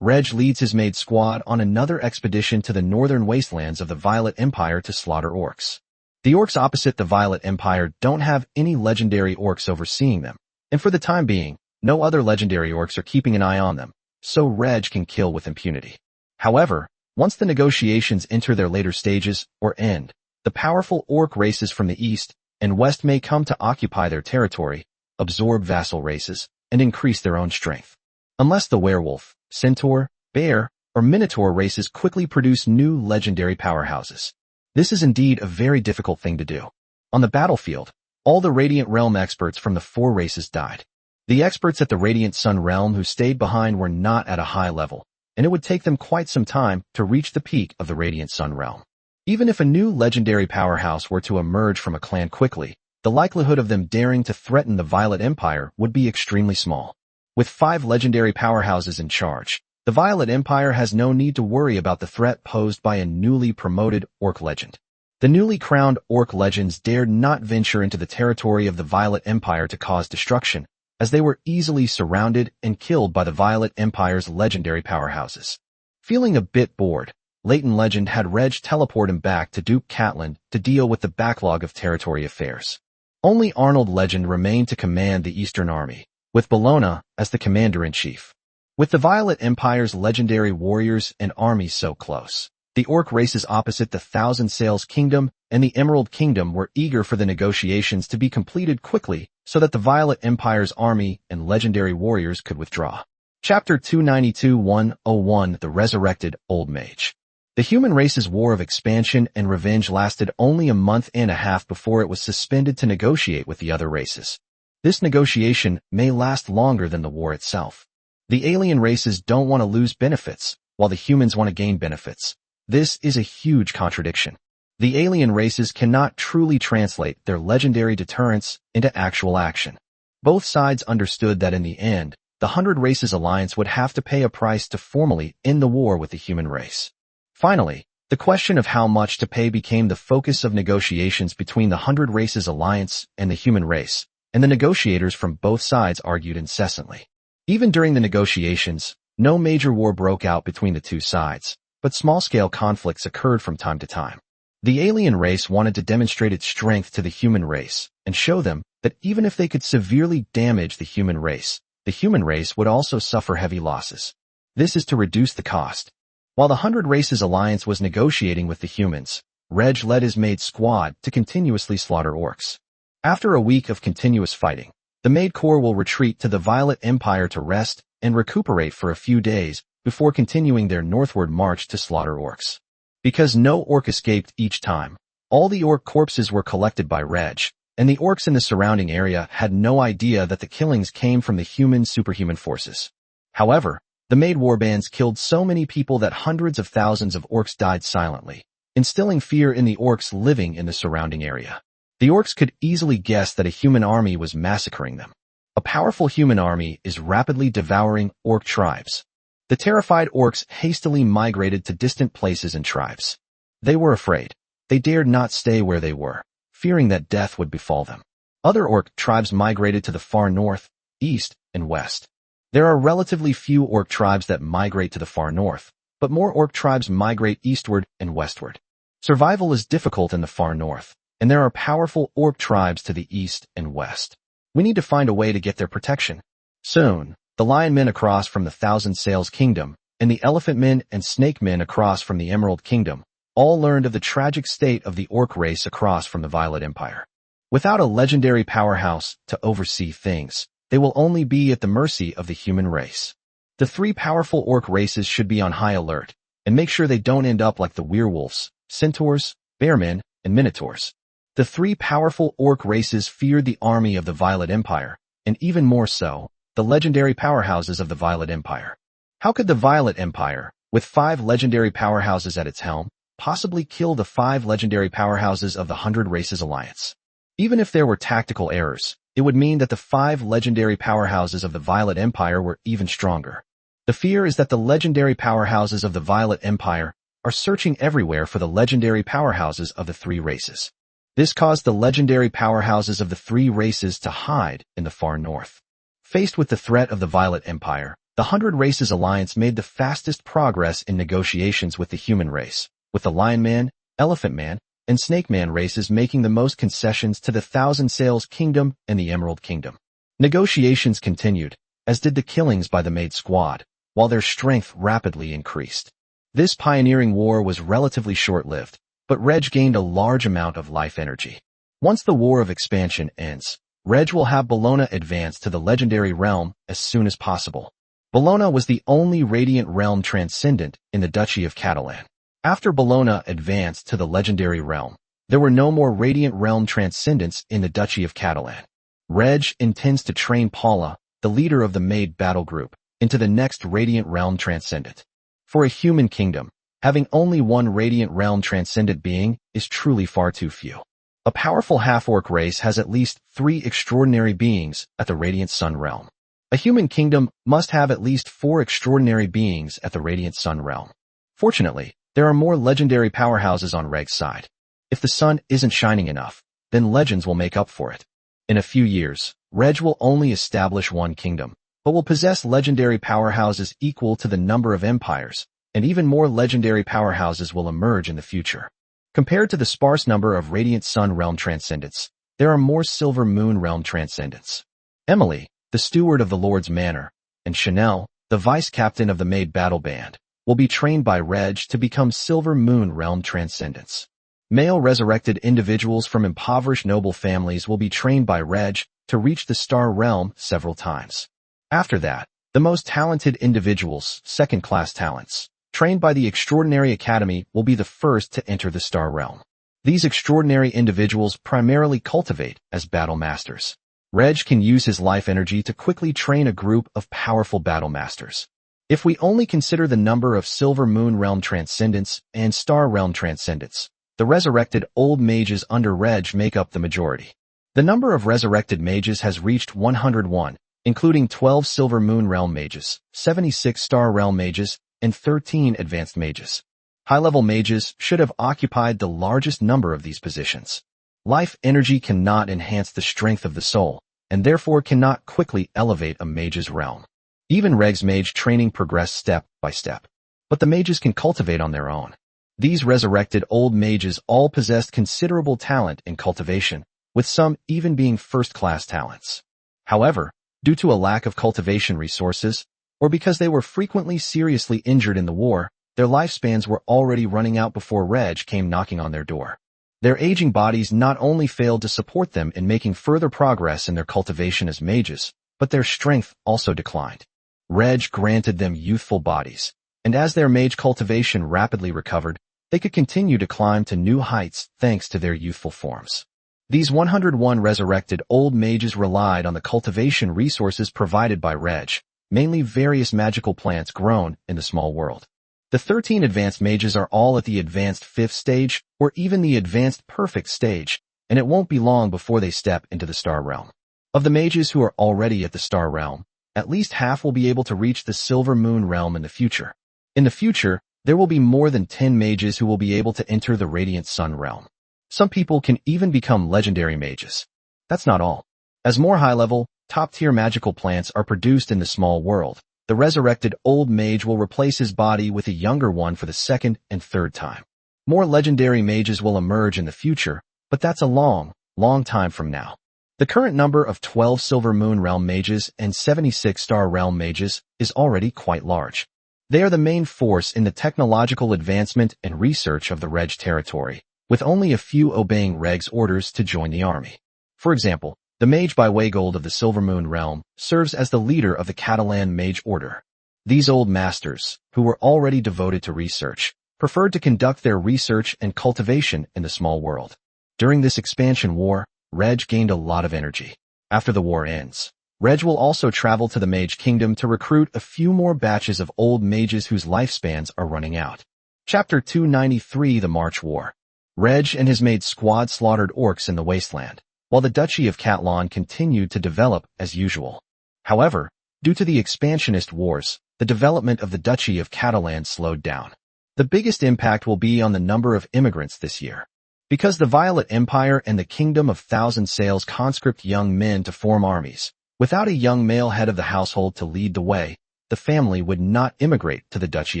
[SPEAKER 1] Reg leads his Maid squad on another expedition to the northern wastelands of the Violet Empire to slaughter orcs. The orcs opposite the Violet Empire don't have any legendary orcs overseeing them, and for the time being, no other legendary orcs are keeping an eye on them, so Reg can kill with impunity. However, once the negotiations enter their later stages or end, the powerful orc races from the east and west may come to occupy their territory, absorb vassal races, and increase their own strength. Unless the werewolf, centaur, bear, or minotaur races quickly produce new legendary powerhouses. This is indeed a very difficult thing to do. On the battlefield, all the Radiant Realm experts from the 4 races died. The experts at the Radiant Sun Realm who stayed behind were not at a high level, and it would take them quite some time to reach the peak of the Radiant Sun Realm. Even if a new legendary powerhouse were to emerge from a clan quickly, the likelihood of them daring to threaten the Violet Empire would be extremely small. With 5 legendary powerhouses in charge, the Violet Empire has no need to worry about the threat posed by a newly promoted orc legend. The newly crowned orc legends dared not venture into the territory of the Violet Empire to cause destruction, as they were easily surrounded and killed by the Violet Empire's legendary powerhouses. Feeling a bit bored, Leighton Legend had Reg teleport him back to Duke Catland to deal with the backlog of territory affairs. Only Arnold Legend remained to command the Eastern Army, with Bellona as the commander-in-chief. With the Violet Empire's legendary warriors and armies so close, the orc races opposite the Thousand Sails Kingdom and the Emerald Kingdom were eager for the negotiations to be completed quickly so that the Violet Empire's army and legendary warriors could withdraw. Chapter 292-101 The Resurrected Old Mage. The human race's war of expansion and revenge lasted only a month and a half before it was suspended to negotiate with the other races. This negotiation may last longer than the war itself. The alien races don't want to lose benefits, while the humans want to gain benefits. This is a huge contradiction. The alien races cannot truly translate their legendary deterrence into actual action. Both sides understood that in the end, the Hundred Races Alliance would have to pay a price to formally end the war with the human race. Finally, the question of how much to pay became the focus of negotiations between the Hundred Races Alliance and the human race, and the negotiators from both sides argued incessantly. Even during the negotiations, no major war broke out between the two sides, but small-scale conflicts occurred from time to time. The alien race wanted to demonstrate its strength to the human race and show them that even if they could severely damage the human race would also suffer heavy losses. This is to reduce the cost. While the Hundred Races Alliance was negotiating with the humans, Reg led his Maid squad to continuously slaughter orcs. After a week of continuous fighting, the Maid Corps will retreat to the Violet Empire to rest and recuperate for a few days before continuing their northward march to slaughter orcs. Because no orc escaped each time, all the orc corpses were collected by Reg, and the orcs in the surrounding area had no idea that the killings came from the human superhuman forces. However, the Maid warbands killed so many people that hundreds of thousands of orcs died silently, instilling fear in the orcs living in the surrounding area. The orcs could easily guess that a human army was massacring them. A powerful human army is rapidly devouring orc tribes. The terrified orcs hastily migrated to distant places and tribes. They were afraid. They dared not stay where they were, fearing that death would befall them. Other orc tribes migrated to the far north, east, and west. There are relatively few orc tribes that migrate to the far north, but more orc tribes migrate eastward and westward. Survival is difficult in the far north, and there are powerful orc tribes to the east and west. We need to find a way to get their protection. Soon, the Lion Men across from the Thousand Sails Kingdom, and the Elephant Men and Snake Men across from the Emerald Kingdom, all learned of the tragic state of the orc race across from the Violet Empire. Without a legendary powerhouse to oversee things, they will only be at the mercy of the human race. The 3 powerful orc races should be on high alert, and make sure they don't end up like the werewolves, centaurs, bearmen, and minotaurs. The three powerful orc races feared the army of the Violet Empire, and even more so, the legendary powerhouses of the Violet Empire. How could the Violet Empire, with 5 legendary powerhouses at its helm, possibly kill the 5 legendary powerhouses of the 100 Races Alliance? Even if there were tactical errors, it would mean that the 5 legendary powerhouses of the Violet Empire were even stronger. The fear is that the legendary powerhouses of the Violet Empire are searching everywhere for the legendary powerhouses of the 3 races. This caused the legendary powerhouses of the 3 races to hide in the far north. Faced with the threat of the Violet Empire, the 100 Races Alliance made the fastest progress in negotiations with the human race, with the Lion Man, Elephant Man, and Snake Man races making the most concessions to the Thousand Sails Kingdom and the Emerald Kingdom. Negotiations continued, as did the killings by the Maid squad, while their strength rapidly increased. This pioneering war was relatively short-lived, but Reg gained a large amount of life energy. Once the War of Expansion ends, Reg will have Bologna advance to the Legendary Realm as soon as possible. Bologna was the only Radiant Realm Transcendent in the Duchy of Catalan. After Bologna advanced to the Legendary Realm, there were no more Radiant Realm Transcendents in the Duchy of Catalan. Reg intends to train Paula, the leader of the Maid battle group, into the next Radiant Realm Transcendent. For a human kingdom, having only one Radiant Realm Transcendent being is truly far too few. A powerful half-orc race has at least 3 extraordinary beings at the Radiant Sun Realm. A human kingdom must have at least 4 extraordinary beings at the Radiant Sun Realm. Fortunately, there are more legendary powerhouses on Reg's side. If the sun isn't shining enough, then legends will make up for it. In a few years, Reg will only establish one kingdom, but will possess legendary powerhouses equal to the number of empires, and even more legendary powerhouses will emerge in the future. Compared to the sparse number of Radiant Sun Realm Transcendents, there are more Silver Moon Realm Transcendents. Emily, the steward of the Lord's Manor, and Chanel, the vice-captain of the Maid Battle Band, will be trained by Reg to become Silver Moon Realm Transcendents. Male resurrected individuals from impoverished noble families will be trained by Reg to reach the Star Realm several times. After that, the most talented individuals, second-class talents, trained by the Extraordinary Academy will be the first to enter the Star Realm. These extraordinary individuals primarily cultivate as battle masters. Reg can use his life energy to quickly train a group of powerful battle masters. If we only consider the number of Silver Moon Realm Transcendents and Star Realm Transcendents, the resurrected old mages under Reg make up the majority. The number of resurrected mages has reached 101, including 12 Silver Moon Realm mages, 76 Star Realm mages, and 13 advanced mages. High-level mages should have occupied the largest number of these positions. Life energy cannot enhance the strength of the soul, and therefore cannot quickly elevate a mage's realm. Even Reg's mage training progressed step by step. But the mages can cultivate on their own. These resurrected old mages all possessed considerable talent in cultivation, with some even being first-class talents. However, due to a lack of cultivation resources, or because they were frequently seriously injured in the war, their lifespans were already running out before Reg came knocking on their door. Their aging bodies not only failed to support them in making further progress in their cultivation as mages, but their strength also declined. Reg granted them youthful bodies, and as their mage cultivation rapidly recovered, they could continue to climb to new heights thanks to their youthful forms. These 101 resurrected old mages relied on the cultivation resources provided by Reg, mainly various magical plants grown in the small world. The 13 advanced mages are all at the advanced 5th stage, or even the advanced perfect stage, and it won't be long before they step into the Star Realm. Of the mages who are already at the Star Realm, at least half will be able to reach the Silver Moon Realm in the future. In the future, there will be more than 10 mages who will be able to enter the Radiant Sun Realm. Some people can even become legendary mages. That's not all. As more high-level, top-tier magical plants are produced in the small world, the resurrected old mage will replace his body with a younger one for the second and third time. More legendary mages will emerge in the future, but that's a long, long time from now. The current number of 12 Silver Moon Realm mages and 76 Star Realm mages is already quite large. They are the main force in the technological advancement and research of the Reg territory, with only a few obeying Reg's orders to join the army. For example, the mage by Waygold of the Silver Moon Realm serves as the leader of the Catalan Mage Order. These old masters, who were already devoted to research, preferred to conduct their research and cultivation in the small world. During this expansion war, Reg gained a lot of energy. After the war ends, Reg will also travel to the Mage Kingdom to recruit a few more batches of old mages whose lifespans are running out. Chapter 293 The March War. Reg and his Maid squad slaughtered orcs in the wasteland, while the Duchy of Catlan continued to develop as usual. However, due to the expansionist wars, the development of the Duchy of Catalan slowed down. The biggest impact will be on the number of immigrants this year. Because the Violet Empire and the Kingdom of Thousand Sails conscript young men to form armies, without a young male head of the household to lead the way, the family would not immigrate to the Duchy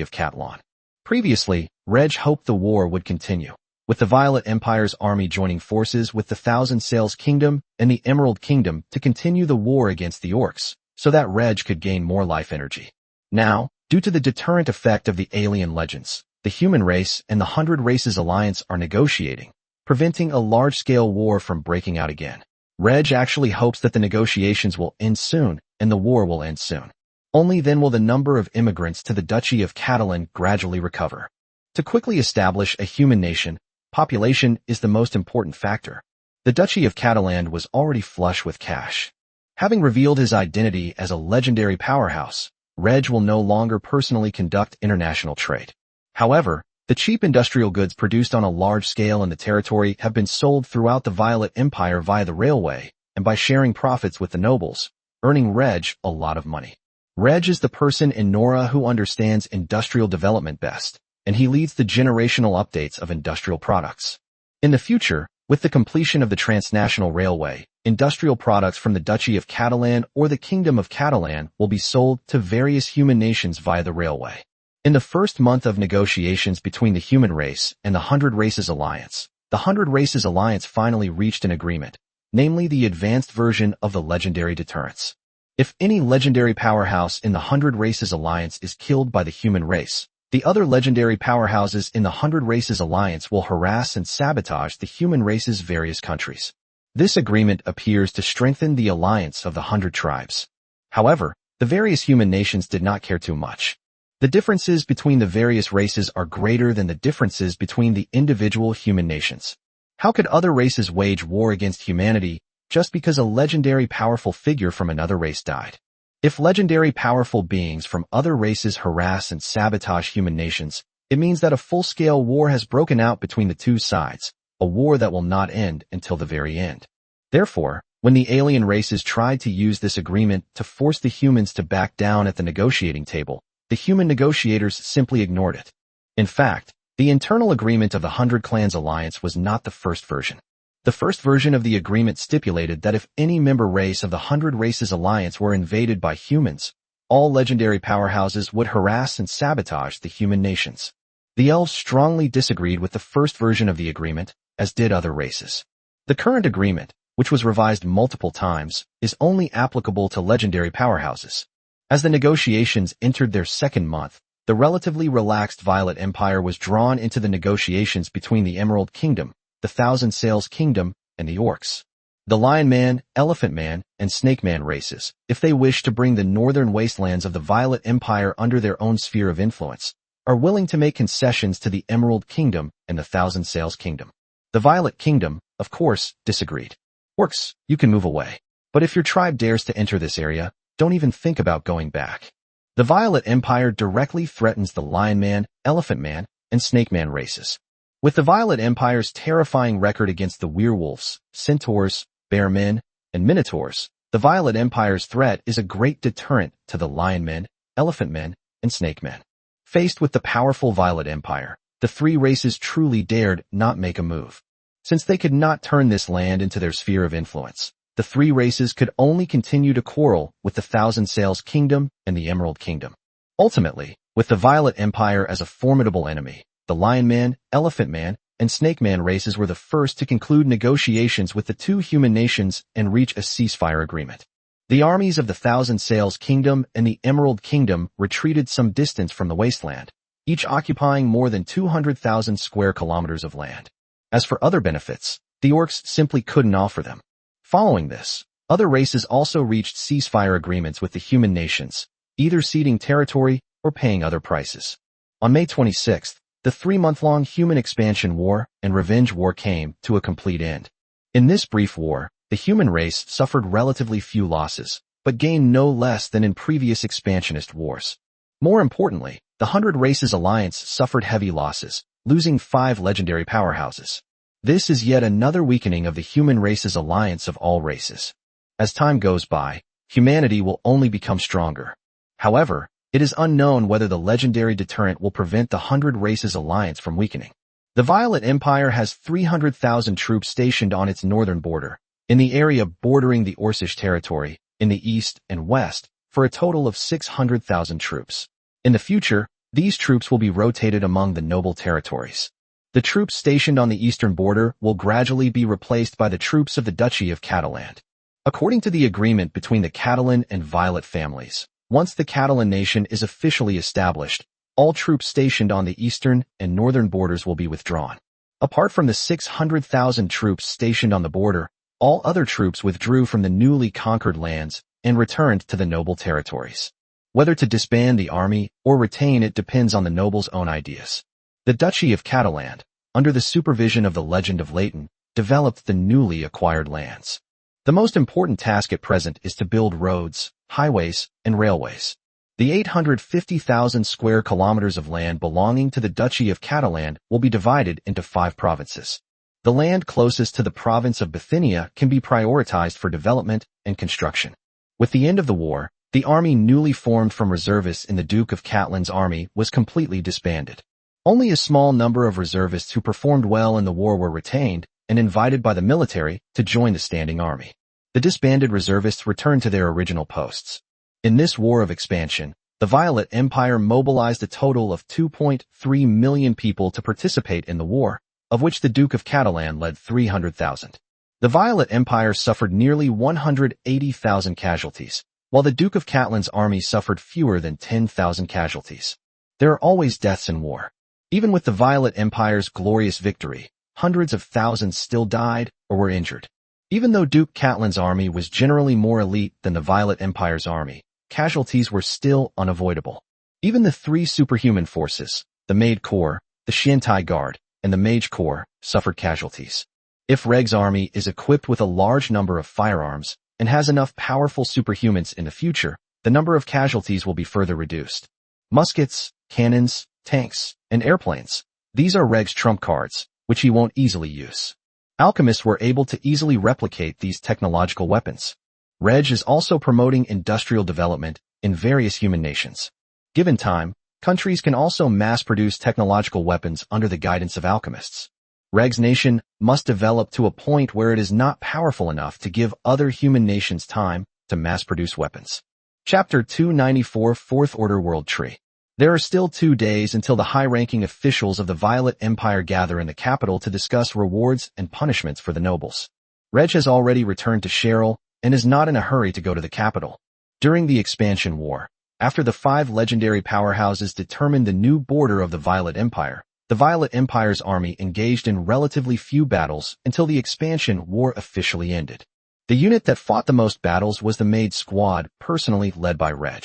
[SPEAKER 1] of Catlan. Previously, Reg hoped the war would continue, with the Violet Empire's army joining forces with the Thousand Sails Kingdom and the Emerald Kingdom to continue the war against the orcs, so that Reg could gain more life energy. Now, due to the deterrent effect of the alien legends, the human race and the 100 Races Alliance are negotiating, preventing a large-scale war from breaking out again. Reg actually hopes that the negotiations will end soon and the war will end soon. Only then will the number of immigrants to the Duchy of Catalan gradually recover. To quickly establish a human nation, population is the most important factor. The Duchy of Catalan was already flush with cash. Having revealed his identity as a legendary powerhouse, Reg will no longer personally conduct international trade. However, the cheap industrial goods produced on a large scale in the territory have been sold throughout the Violet Empire via the railway and by sharing profits with the nobles, earning Reg a lot of money. Reg is the person in Nora who understands industrial development best, and he leads the generational updates of industrial products. In the future, with the completion of the transnational railway, industrial products from the Duchy of Catalan or the Kingdom of Catalan will be sold to various human nations via the railway. In the first month of negotiations between the human race and the 100 Races Alliance, the 100 Races Alliance finally reached an agreement, namely the advanced version of the legendary deterrence. If any legendary powerhouse in the 100 Races Alliance is killed by the human race, the other legendary powerhouses in the 100 Races Alliance will harass and sabotage the human race's various countries. This agreement appears to strengthen the alliance of the 100 tribes. However, the various human nations did not care too much. The differences between the various races are greater than the differences between the individual human nations. How could other races wage war against humanity just because a legendary powerful figure from another race died? If legendary powerful beings from other races harass and sabotage human nations, it means that a full-scale war has broken out between the two sides, a war that will not end until the very end. Therefore, when the alien races tried to use this agreement to force the humans to back down at the negotiating table, the human negotiators simply ignored it. In fact, the internal agreement of the 100 Clans Alliance was not the first version. The first version of the agreement stipulated that if any member race of the 100 Races Alliance were invaded by humans, all legendary powerhouses would harass and sabotage the human nations. The elves strongly disagreed with the first version of the agreement, as did other races. The current agreement, which was revised multiple times, is only applicable to legendary powerhouses. As the negotiations entered their second month, the relatively relaxed Violet Empire was drawn into the negotiations between the Emerald Kingdom, the Thousand Sails Kingdom, and the Orcs. The Lion Man, Elephant Man, and Snake Man races, if they wish to bring the northern wastelands of the Violet Empire under their own sphere of influence, are willing to make concessions to the Emerald Kingdom and the Thousand Sails Kingdom. The Violet Kingdom, of course, disagreed. Orcs, you can move away. But if your tribe dares to enter this area, don't even think about going back. The Violet Empire directly threatens the Lion Man, Elephant Man, and Snake Man races. With the Violet Empire's terrifying record against the werewolves, centaurs, bearmen, and minotaurs, the Violet Empire's threat is a great deterrent to the Lion Men, Elephant Men, and Snake Men. Faced with the powerful Violet Empire, the three races truly dared not make a move. Since they could not turn this land into their sphere of influence, the three races could only continue to quarrel with the Thousand Sails Kingdom and the Emerald Kingdom. Ultimately, with the Violet Empire as a formidable enemy, the Lion Man, Elephant Man, and Snake Man races were the first to conclude negotiations with the two human nations and reach a ceasefire agreement. The armies of the Thousand Sails Kingdom and the Emerald Kingdom retreated some distance from the wasteland, each occupying more than 200,000 square kilometers of land. As for other benefits, the orcs simply couldn't offer them. Following this, other races also reached ceasefire agreements with the human nations, either ceding territory or paying other prices. On May 26th, the 3-month-long human expansion war and revenge war came to a complete end. In this brief war, the human race suffered relatively few losses, but gained no less than in previous expansionist wars. More importantly, the 100 Races Alliance suffered heavy losses, losing 5 legendary powerhouses. This is yet another weakening of the human race's alliance of all races. As time goes by, humanity will only become stronger. However, it is unknown whether the legendary deterrent will prevent the 100 Races Alliance from weakening. The Violet Empire has 300,000 troops stationed on its northern border, in the area bordering the Orcish territory, in the east and west, for a total of 600,000 troops. In the future, these troops will be rotated among the noble territories. The troops stationed on the eastern border will gradually be replaced by the troops of the Duchy of Catalan. According to the agreement between the Catalan and Violet families, once the Catalan nation is officially established, all troops stationed on the eastern and northern borders will be withdrawn. Apart from the 600,000 troops stationed on the border, all other troops withdrew from the newly conquered lands and returned to the noble territories. Whether to disband the army or retain it depends on the nobles' own ideas. The Duchy of Catalan, under the supervision of the Legend of Leighton, developed the newly acquired lands. The most important task at present is to build roads, highways, and railways. The 850,000 square kilometers of land belonging to the Duchy of Catalan will be divided into 5 provinces. The land closest to the province of Bithynia can be prioritized for development and construction. With the end of the war, the army newly formed from reservists in the Duke of Catalan's army was completely disbanded. Only a small number of reservists who performed well in the war were retained and invited by the military to join the standing army. The disbanded reservists returned to their original posts. In this war of expansion, the Violet Empire mobilized a total of 2.3 million people to participate in the war, of which the Duke of Catalan led 300,000. The Violet Empire suffered nearly 180,000 casualties, while the Duke of Catalan's army suffered fewer than 10,000 casualties. There are always deaths in war. Even with the Violet Empire's glorious victory, hundreds of thousands still died or were injured. Even though Duke Catalan's army was generally more elite than the Violet Empire's army, casualties were still unavoidable. Even the 3 superhuman forces, the Maid Corps, the Shantai Guard, and the Mage Corps, suffered casualties. If Reg's army is equipped with a large number of firearms and has enough powerful superhumans in the future, the number of casualties will be further reduced. Muskets, cannons, tanks, and airplanes. These are Reg's trump cards, which he won't easily use. Alchemists were able to easily replicate these technological weapons. Reg is also promoting industrial development in various human nations. Given time, countries can also mass-produce technological weapons under the guidance of alchemists. Reg's nation must develop to a point where it is not powerful enough to give other human nations time to mass-produce weapons. Chapter 294 Fourth Order World Tree. There are still 2 days until the high-ranking officials of the Violet Empire gather in the capital to discuss rewards and punishments for the nobles. Reg has already returned to Cheryl and is not in a hurry to go to the capital. During the expansion war, after the 5 legendary powerhouses determined the new border of the Violet Empire, the Violet Empire's army engaged in relatively few battles until the expansion war officially ended. The unit that fought the most battles was the Maid Squad, personally led by Reg.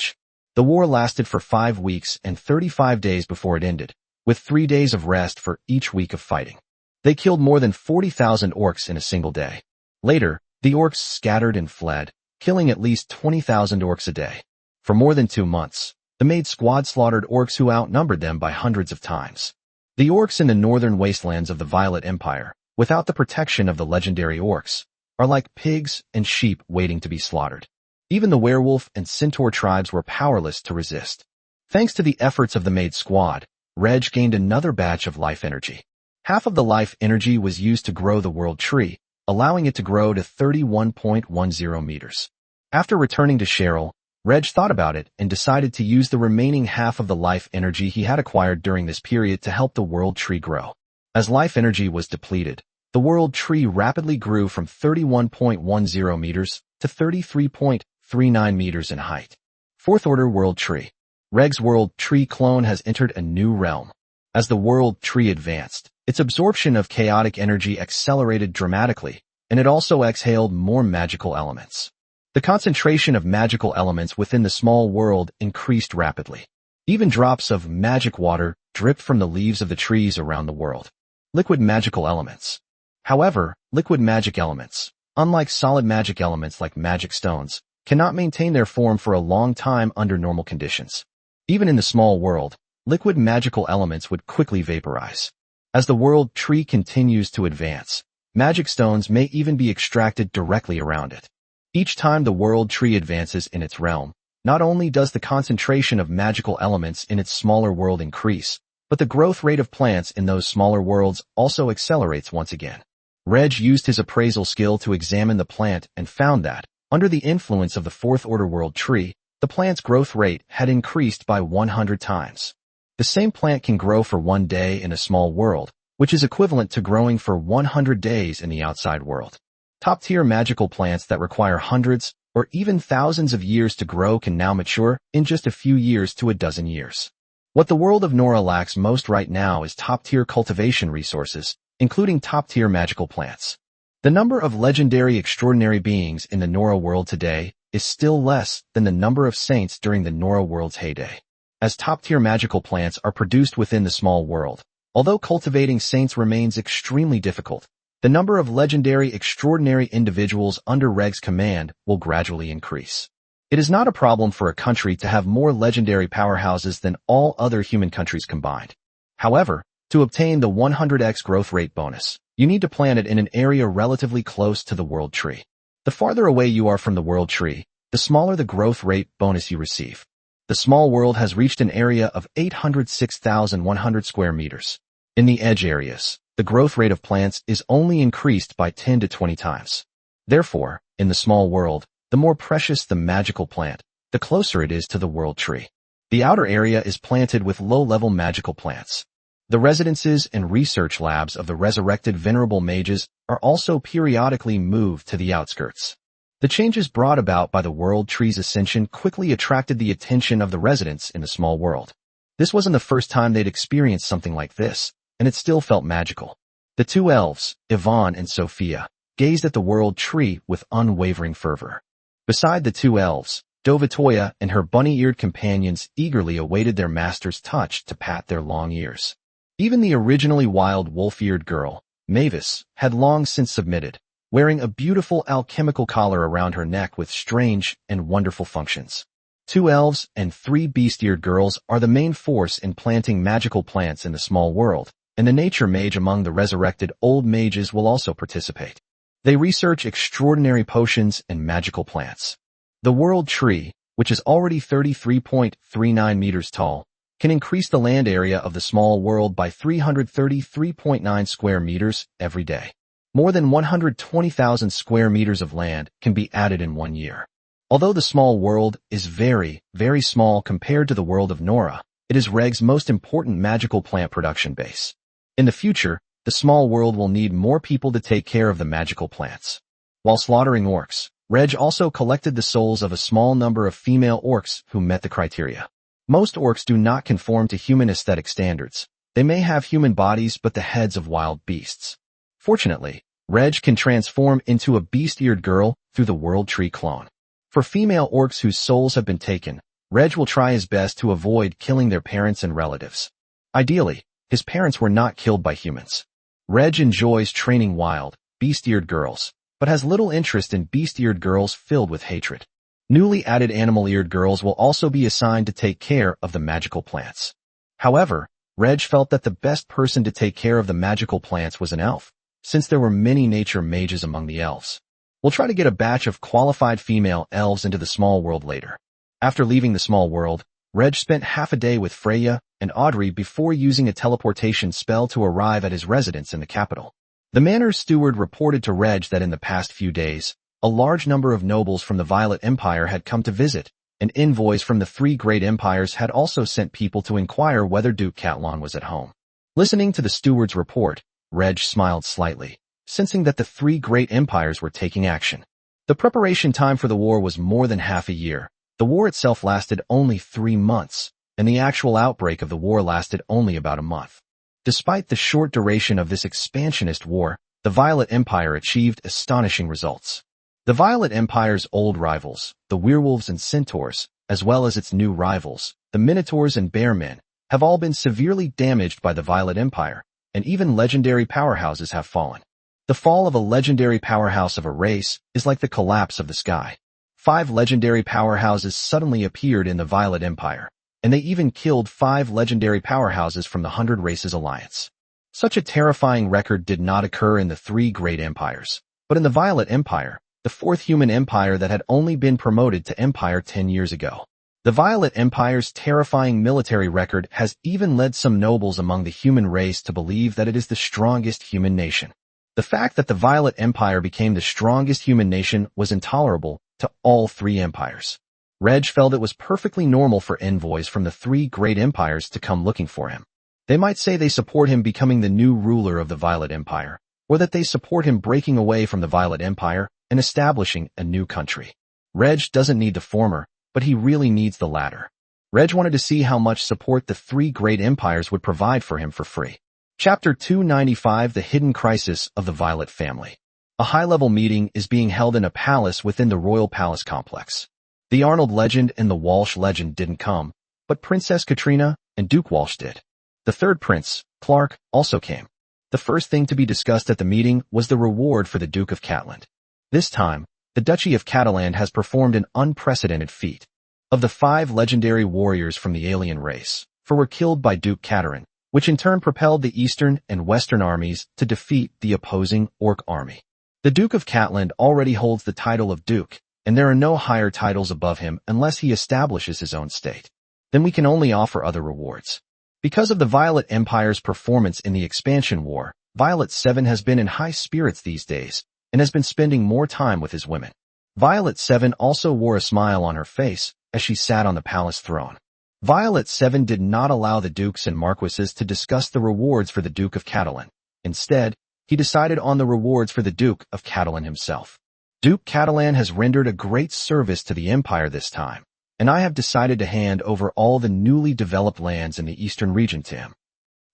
[SPEAKER 1] The war lasted for 5 weeks and 35 days before it ended, with 3 days of rest for each week of fighting. They killed more than 40,000 orcs in a single day. Later, the orcs scattered and fled, killing at least 20,000 orcs a day. For more than 2 months, the Maid Squad slaughtered orcs who outnumbered them by hundreds of times. The orcs in the northern wastelands of the Violet Empire, without the protection of the legendary orcs, are like pigs and sheep waiting to be slaughtered. Even the werewolf and centaur tribes were powerless to resist. Thanks to the efforts of the Maid Squad, Reg gained another batch of life energy. Half of the life energy was used to grow the world tree, allowing it to grow to 31.10 meters. After returning to Cheryl, Reg thought about it and decided to use the remaining half of the life energy he had acquired during this period to help the world tree grow. As life energy was depleted, the world tree rapidly grew from 31.10 meters to 33.39 meters in height. Fourth Order World Tree. Reg's world tree clone has entered a new realm. As the world tree advanced, its absorption of chaotic energy accelerated dramatically, and it also exhaled more magical elements. The concentration of magical elements within the small world increased rapidly. Even drops of magic water dripped from the leaves of the trees around the world. Liquid magical elements. However, liquid magic elements, unlike solid magic elements like magic stones, cannot maintain their form for a long time under normal conditions. Even in the small world, liquid magical elements would quickly vaporize. As the world tree continues to advance, magic stones may even be extracted directly around it. Each time the world tree advances in its realm, not only does the concentration of magical elements in its smaller world increase, but the growth rate of plants in those smaller worlds also accelerates once again. Reg used his appraisal skill to examine the plant and found that, under the influence of the fourth order world tree, the plant's growth rate had increased by 100 times. The same plant can grow for 1 day in a small world, which is equivalent to growing for 100 days in the outside world. Top-tier magical plants that require hundreds or even thousands of years to grow can now mature in just a few years to a dozen years. What the world of Nora lacks most right now is top-tier cultivation resources, including top-tier magical plants. The number of legendary extraordinary beings in the Nora world today is still less than the number of saints during the Nora world's heyday. As top-tier magical plants are produced within the small world, although cultivating saints remains extremely difficult, the number of legendary extraordinary individuals under Reg's command will gradually increase. It is not a problem for a country to have more legendary powerhouses than all other human countries combined. However, to obtain the 100x growth rate bonus, you need to plant it in an area relatively close to the world tree. The farther away you are from the world tree, the smaller the growth rate bonus you receive. The small world has reached an area of 806,100 square meters. In the edge areas, the growth rate of plants is only increased by 10 to 20 times. Therefore, in the small world, the more precious the magical plant, the closer it is to the world tree. The outer area is planted with low-level magical plants. The residences and research labs of the resurrected venerable mages are also periodically moved to the outskirts. The changes brought about by the world tree's ascension quickly attracted the attention of the residents in the small world. This wasn't the first time they'd experienced something like this, and it still felt magical. The two elves, Yvonne and Sophia, gazed at the world tree with unwavering fervor. Beside the two elves, Dovatoya and her bunny-eared companions eagerly awaited their master's touch to pat their long ears. Even the originally wild wolf-eared girl, Mavis, had long since submitted, wearing a beautiful alchemical collar around her neck with strange and wonderful functions. 2 elves and 3 beast-eared girls are the main force in planting magical plants in the small world, and the nature mage among the resurrected old mages will also participate. They research extraordinary potions and magical plants. The world tree, which is already 33.39 meters tall, can increase the land area of the small world by 333.9 square meters every day. More than 120,000 square meters of land can be added in 1 year. Although the small world is very, very small compared to the world of Nora, it is Reg's most important magical plant production base. In the future, the small world will need more people to take care of the magical plants. While slaughtering orcs, Reg also collected the souls of a small number of female orcs who met the criteria. Most orcs do not conform to human aesthetic standards. They may have human bodies but the heads of wild beasts. Fortunately, Reg can transform into a beast-eared girl through the world tree clone. For female orcs whose souls have been taken, Reg will try his best to avoid killing their parents and relatives. Ideally, his parents were not killed by humans. Reg enjoys training wild, beast-eared girls, but has little interest in beast-eared girls filled with hatred. Newly added animal-eared girls will also be assigned to take care of the magical plants. However, Reg felt that the best person to take care of the magical plants was an elf, since there were many nature mages among the elves. We'll try to get a batch of qualified female elves into the small world later. After leaving the small world, Reg spent half a day with Freya and Audrey before using a teleportation spell to arrive at his residence in the capital. The manor's steward reported to Reg that in the past few days, a large number of nobles from the Violet Empire had come to visit, and envoys from the 3 great empires had also sent people to inquire whether Duke Catlon was at home. Listening to the steward's report, Reg smiled slightly, sensing that the 3 great empires were taking action. The preparation time for the war was more than half a year. The war itself lasted only 3 months, and the actual outbreak of the war lasted only about a month. Despite the short duration of this expansionist war, the Violet Empire achieved astonishing results. The Violet Empire's old rivals, the werewolves and centaurs, as well as its new rivals, the Minotaurs and Bearmen, have all been severely damaged by the Violet Empire, and even legendary powerhouses have fallen. The fall of a legendary powerhouse of a race is like the collapse of the sky. 5 legendary powerhouses suddenly appeared in the Violet Empire, and they even killed 5 legendary powerhouses from the 100 Races Alliance. Such a terrifying record did not occur in the 3 great empires, but in the Violet Empire, the 4th human empire that had only been promoted to empire 10 years ago. The Violet Empire's terrifying military record has even led some nobles among the human race to believe that it is the strongest human nation. The fact that the Violet Empire became the strongest human nation was intolerable to all 3 empires. Reg felt it was perfectly normal for envoys from the 3 great empires to come looking for him. They might say they support him becoming the new ruler of the Violet Empire, or that they support him breaking away from the Violet Empire and establishing a new country. Reg doesn't need the former, but he really needs the latter. Reg wanted to see how much support the 3 great empires would provide for him for free. Chapter 295: The Hidden Crisis of the Violet Family. A high-level meeting is being held in a palace within the Royal Palace complex. The Arnold legend and the Walsh legend didn't come, but Princess Katrina and Duke Walsh did. The third prince, Clark, also came. The first thing to be discussed at the meeting was the reward for the Duke of Catland. This time, the Duchy of Cataland has performed an unprecedented feat. Of the 5 legendary warriors from the alien race, 4 were killed by Duke Katerin, which in turn propelled the Eastern and Western armies to defeat the opposing Orc army. The Duke of Catland already holds the title of Duke, and there are no higher titles above him unless he establishes his own state. Then we can only offer other rewards. Because of the Violet Empire's performance in the Expansion War, Violet 7 has been in high spirits these days, and has been spending more time with his women. Violet 7 also wore a smile on her face as she sat on the palace throne. Violet 7 did not allow the dukes and marquises to discuss the rewards for the Duke of Catalan. Instead, he decided on the rewards for the Duke of Catalan himself. Duke Catalan has rendered a great service to the Empire this time, and I have decided to hand over all the newly developed lands in the eastern region to him.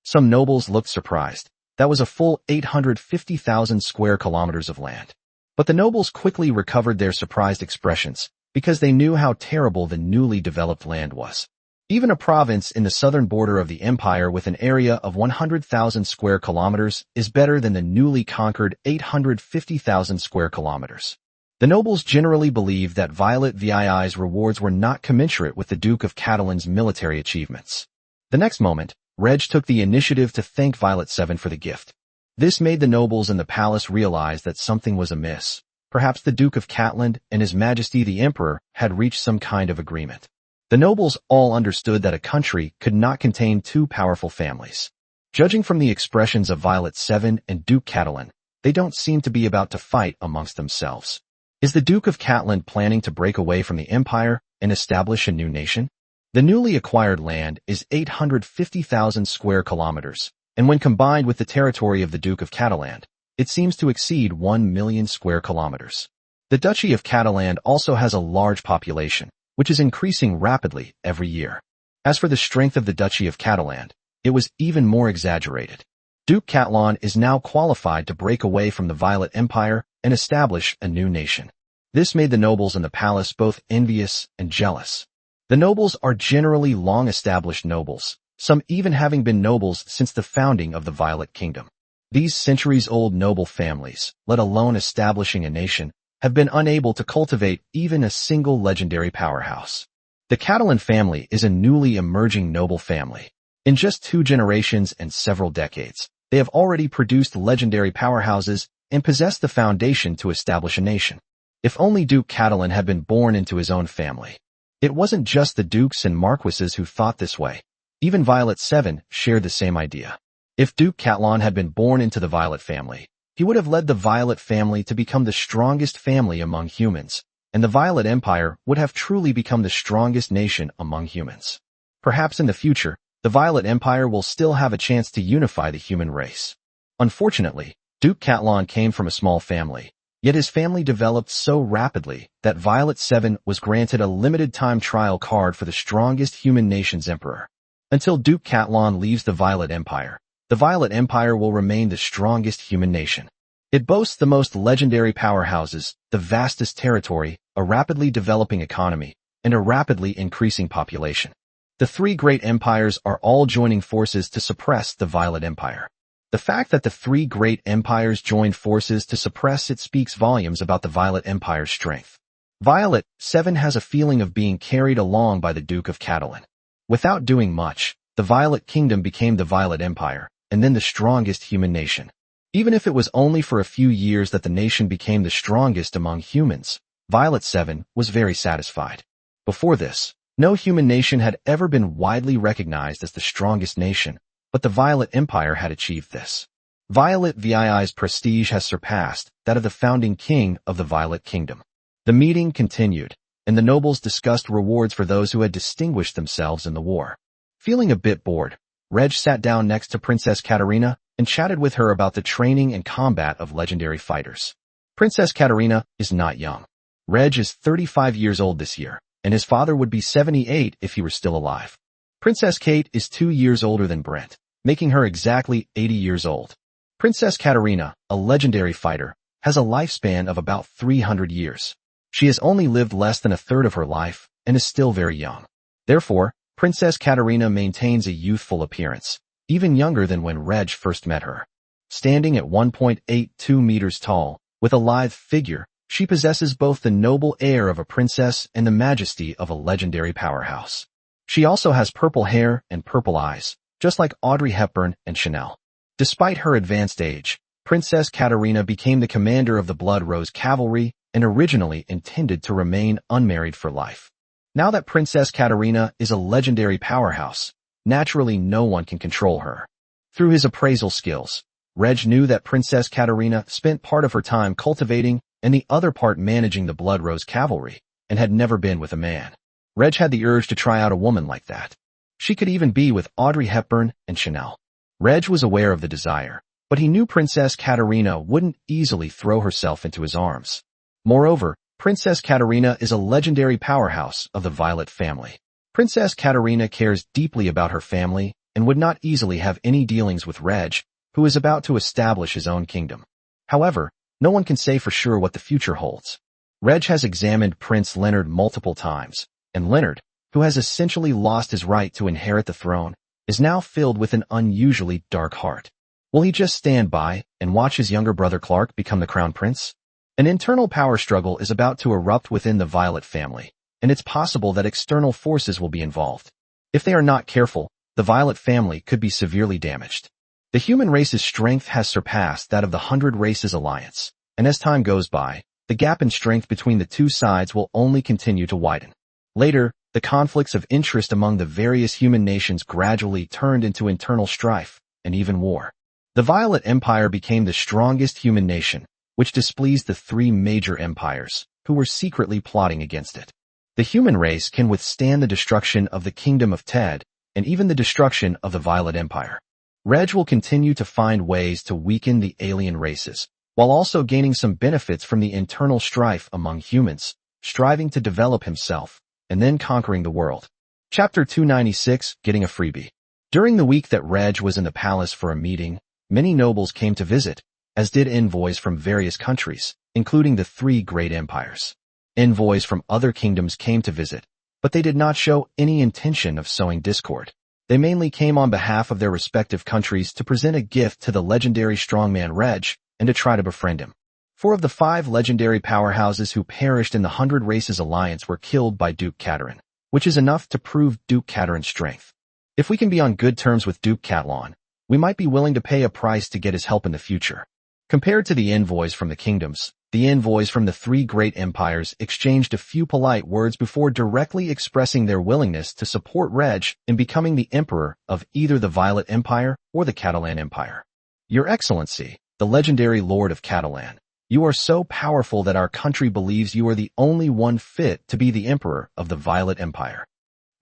[SPEAKER 1] Some nobles looked surprised. That was a full 850,000 square kilometers of land. But the nobles quickly recovered their surprised expressions, because they knew how terrible the newly developed land was. Even a province in the southern border of the empire with an area of 100,000 square kilometers is better than the newly conquered 850,000 square kilometers. The nobles generally believed that Violet VII's rewards were not commensurate with the Duke of Catalan's military achievements. The next moment, Reg took the initiative to thank Violet 7 for the gift. This made the nobles in the palace realize that something was amiss. Perhaps the Duke of Catland and His Majesty the Emperor had reached some kind of agreement. The nobles all understood that a country could not contain 2 powerful families. Judging from the expressions of Violet 7 and Duke Catalan, they don't seem to be about to fight amongst themselves. Is the Duke of Catland planning to break away from the Empire and establish a new nation? The newly acquired land is 850,000 square kilometers, and when combined with the territory of the Duke of Cataland, it seems to exceed 1 million square kilometers. The Duchy of Cataland also has a large population, which is increasing rapidly every year. As for the strength of the Duchy of Cataland, it was even more exaggerated. Duke Catalan is now qualified to break away from the Violet Empire and establish a new nation. This made the nobles in the palace both envious and jealous. The nobles are generally long-established nobles, some even having been nobles since the founding of the Violet Kingdom. These centuries-old noble families, let alone establishing a nation, have been unable to cultivate even a single legendary powerhouse. The Catalan family is a newly emerging noble family. In just 2 generations and several decades, they have already produced legendary powerhouses and possess the foundation to establish a nation. If only Duke Catalan had been born into his own family. It wasn't just the dukes and marquises who thought this way. Even Violet 7 shared the same idea. If Duke Catalan had been born into the Violet family, he would have led the Violet family to become the strongest family among humans, and the Violet Empire would have truly become the strongest nation among humans. Perhaps in the future, the Violet Empire will still have a chance to unify the human race. Unfortunately, Duke Catalan came from a small family, yet his family developed so rapidly that Violet 7 was granted a limited-time trial card for the strongest human nation's emperor. Until Duke Catalan leaves the Violet Empire will remain the strongest human nation. It boasts the most legendary powerhouses, the vastest territory, a rapidly developing economy, and a rapidly increasing population. The three great empires are all joining forces to suppress the Violet Empire. The fact that the three great empires joined forces to suppress it speaks volumes about the Violet Empire's strength. Violet 7 has a feeling of being carried along by the Duke of Catalan. Without doing much, the Violet Kingdom became the Violet Empire, and then the strongest human nation. Even if it was only for a few years that the nation became the strongest among humans, Violet 7 was very satisfied. Before this, no human nation had ever been widely recognized as the strongest nation, but the Violet Empire had achieved this. Violet VII's prestige has surpassed that of the founding king of the Violet Kingdom. The meeting continued, and the nobles discussed rewards for those who had distinguished themselves in the war. Feeling a bit bored, Reg sat down next to Princess Katarina and chatted with her about the training and combat of legendary fighters. Princess Katarina is not young. Reg is 35 years old this year, and his father would be 78 if he were still alive. Princess Kate is 2 years older than Brent, making her exactly 80 years old. Princess Katarina, a legendary fighter, has a lifespan of about 300 years. She has only lived less than a third of her life and is still very young. Therefore, Princess Katarina maintains a youthful appearance, even younger than when Reg first met her. Standing at 1.82 meters tall, with a lithe figure, she possesses both the noble air of a princess and the majesty of a legendary powerhouse. She also has purple hair and purple eyes, just like Audrey Hepburn and Chanel. Despite her advanced age, Princess Katarina became the commander of the Blood Rose Cavalry and originally intended to remain unmarried for life. Now that Princess Katarina is a legendary powerhouse, naturally no one can control her. Through his appraisal skills, Reg knew that Princess Katarina spent part of her time cultivating and the other part managing the Blood Rose Cavalry, and had never been with a man. Reg had the urge to try out a woman like that. She could even be with Audrey Hepburn and Chanel. Reg was aware of the desire, but he knew Princess Katarina wouldn't easily throw herself into his arms. Moreover, Princess Katarina is a legendary powerhouse of the Violet family. Princess Katarina cares deeply about her family and would not easily have any dealings with Reg, who is about to establish his own kingdom. However, no one can say for sure what the future holds. Reg has examined Prince Leonard multiple times, and Leonard, who has essentially lost his right to inherit the throne, is now filled with an unusually dark heart. Will he just stand by and watch his younger brother Clark become the crown prince? An internal power struggle is about to erupt within the Violet family, and it's possible that external forces will be involved. If they are not careful, the Violet family could be severely damaged. The human race's strength has surpassed that of the 100 Races Alliance, and as time goes by, the gap in strength between the two sides will only continue to widen. Later, the conflicts of interest among the various human nations gradually turned into internal strife, and even war. The Violet Empire became the strongest human nation, which displeased the three major empires, who were secretly plotting against it. The human race can withstand the destruction of the Kingdom of Ted, and even the destruction of the Violet Empire. Reg will continue to find ways to weaken the alien races, while also gaining some benefits from the internal strife among humans, striving to develop himself, and then conquering the world. Chapter 296, Getting a Freebie. During the week that Reg was in the palace for a meeting, many nobles came to visit, as did envoys from various countries, including the three great empires. Envoys from other kingdoms came to visit, but they did not show any intention of sowing discord. They mainly came on behalf of their respective countries to present a gift to the legendary strongman Reg, and to try to befriend him. 4 of the 5 legendary powerhouses who perished in the 100 Races Alliance were killed by Duke Catarin, which is enough to prove Duke Catarin's strength. If we can be on good terms with Duke Catalan, we might be willing to pay a price to get his help in the future. Compared to the envoys from the kingdoms, the envoys from the 3 great empires exchanged a few polite words before directly expressing their willingness to support Reg in becoming the emperor of either the Violet Empire or the Catalan Empire. Your Excellency, the legendary Lord of Catalan, you are so powerful that our country believes you are the only one fit to be the emperor of the Violet Empire.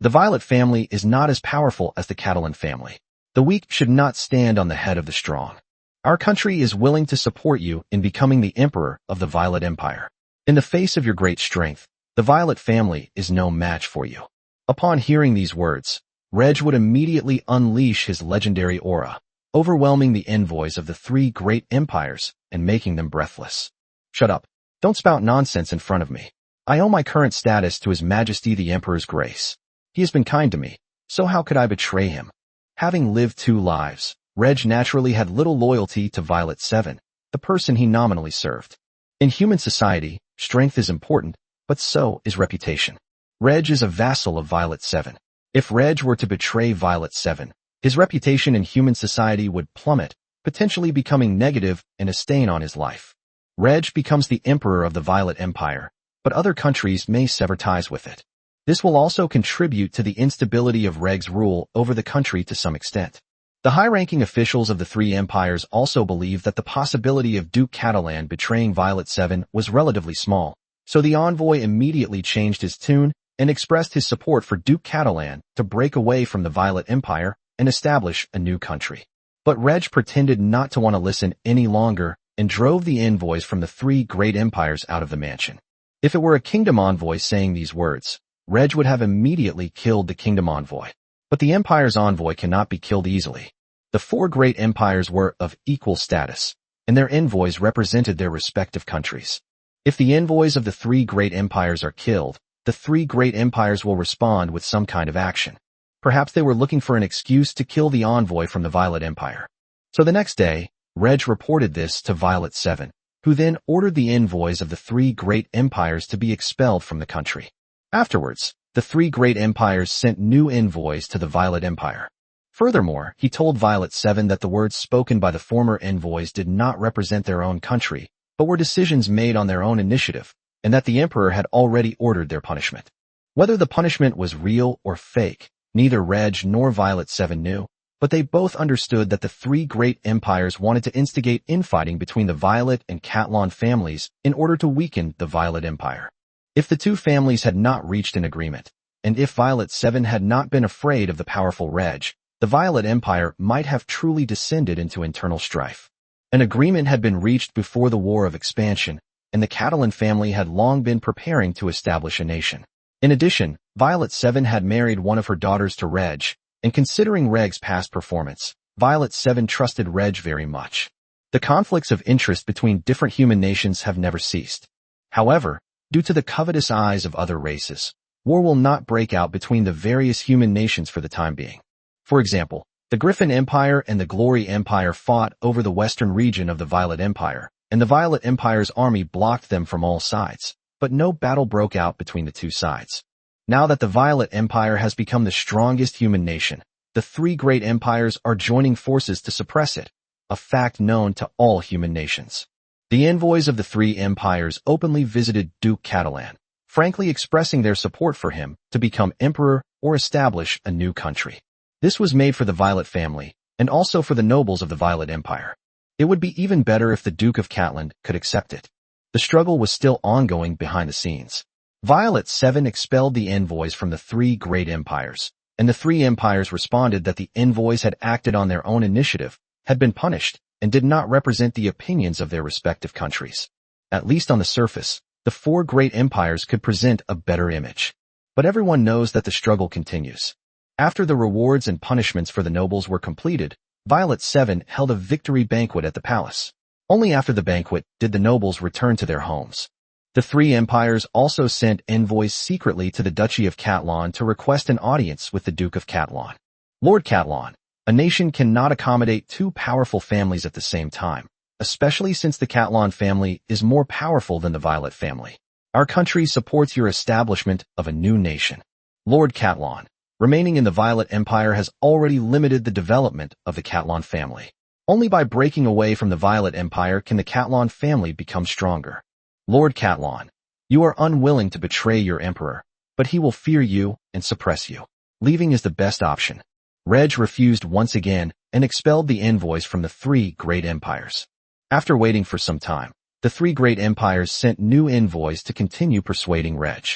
[SPEAKER 1] The Violet family is not as powerful as the Catalan family. The weak should not stand on the head of the strong. Our country is willing to support you in becoming the emperor of the Violet Empire. In the face of your great strength, the Violet family is no match for you. Upon hearing these words, Reg would immediately unleash his legendary aura, overwhelming the envoys of the 3 great empires and making them breathless. Shut up. Don't spout nonsense in front of me. I owe my current status to His Majesty the Emperor's grace. He has been kind to me, so how could I betray him? Having lived 2 lives, Reg naturally had little loyalty to Violet 7, the person he nominally served. In human society, strength is important, but so is reputation. Reg is a vassal of Violet 7. If Reg were to betray Violet 7, his reputation in human society would plummet, potentially becoming negative and a stain on his life. Reg becomes the emperor of the Violet Empire, but other countries may sever ties with it. This will also contribute to the instability of Reg's rule over the country to some extent. The high-ranking officials of the 3 empires also believed that the possibility of Duke Catalan betraying Violet 7 was relatively small, so the envoy immediately changed his tune and expressed his support for Duke Catalan to break away from the Violet Empire and establish a new country. But Reg pretended not to want to listen any longer and drove the envoys from the 3 great empires out of the mansion. If it were a kingdom envoy saying these words, Reg would have immediately killed the kingdom envoy. But the empire's envoy cannot be killed easily. The 4 great empires were of equal status, and their envoys represented their respective countries. If the envoys of the 3 great empires are killed, the 3 great empires will respond with some kind of action. Perhaps they were looking for an excuse to kill the envoy from the Violet Empire. So the next day, Reg reported this to Violet 7, who then ordered the envoys of the 3 great empires to be expelled from the country. Afterwards, the 3 great empires sent new envoys to the Violet Empire. Furthermore, he told Violet 7 that the words spoken by the former envoys did not represent their own country, but were decisions made on their own initiative, and that the emperor had already ordered their punishment. Whether the punishment was real or fake, neither Reg nor Violet 7 knew, but they both understood that the 3 great empires wanted to instigate infighting between the Violet and Catalan families in order to weaken the Violet Empire. If the 2 families had not reached an agreement, and if Violet 7 had not been afraid of the powerful Reg, the Violet Empire might have truly descended into internal strife. An agreement had been reached before the War of Expansion, and the Catalan family had long been preparing to establish a nation. In addition, Violet 7 had married one of her daughters to Reg, and considering Reg's past performance, Violet 7 trusted Reg very much. The conflicts of interest between different human nations have never ceased. However, due to the covetous eyes of other races, war will not break out between the various human nations for the time being. For example, the Griffin Empire and the Glory Empire fought over the western region of the Violet Empire, and the Violet Empire's army blocked them from all sides, but no battle broke out between the 2 sides. Now that the Violet Empire has become the strongest human nation, the 3 great empires are joining forces to suppress it, a fact known to all human nations. The envoys of the 3 empires openly visited Duke Catalan, frankly expressing their support for him to become emperor or establish a new country. This was made for the Violet family, and also for the nobles of the Violet Empire. It would be even better if the Duke of Catalan could accept it. The struggle was still ongoing behind the scenes. Violet 7 expelled the envoys from the 3 great empires, and the 3 empires responded that the envoys had acted on their own initiative, had been punished, and did not represent the opinions of their respective countries. At least on the surface, the 4 great empires could present a better image. But everyone knows that the struggle continues. After the rewards and punishments for the nobles were completed, Violet 7 held a victory banquet at the palace. Only after the banquet did the nobles return to their homes. The 3 empires also sent envoys secretly to the Duchy of Catalan to request an audience with the Duke of Catalan. Lord Catalan, a nation cannot accommodate 2 powerful families at the same time, especially since the Catalan family is more powerful than the Violet family. Our country supports your establishment of a new nation. Lord Catalan, remaining in the Violet Empire has already limited the development of the Catalan family. Only by breaking away from the Violet Empire can the Catalan family become stronger. Lord Catalan, you are unwilling to betray your emperor, but he will fear you and suppress you. Leaving is the best option. Reg refused once again and expelled the envoys from the 3 great empires. After waiting for some time, the 3 great empires sent new envoys to continue persuading Reg.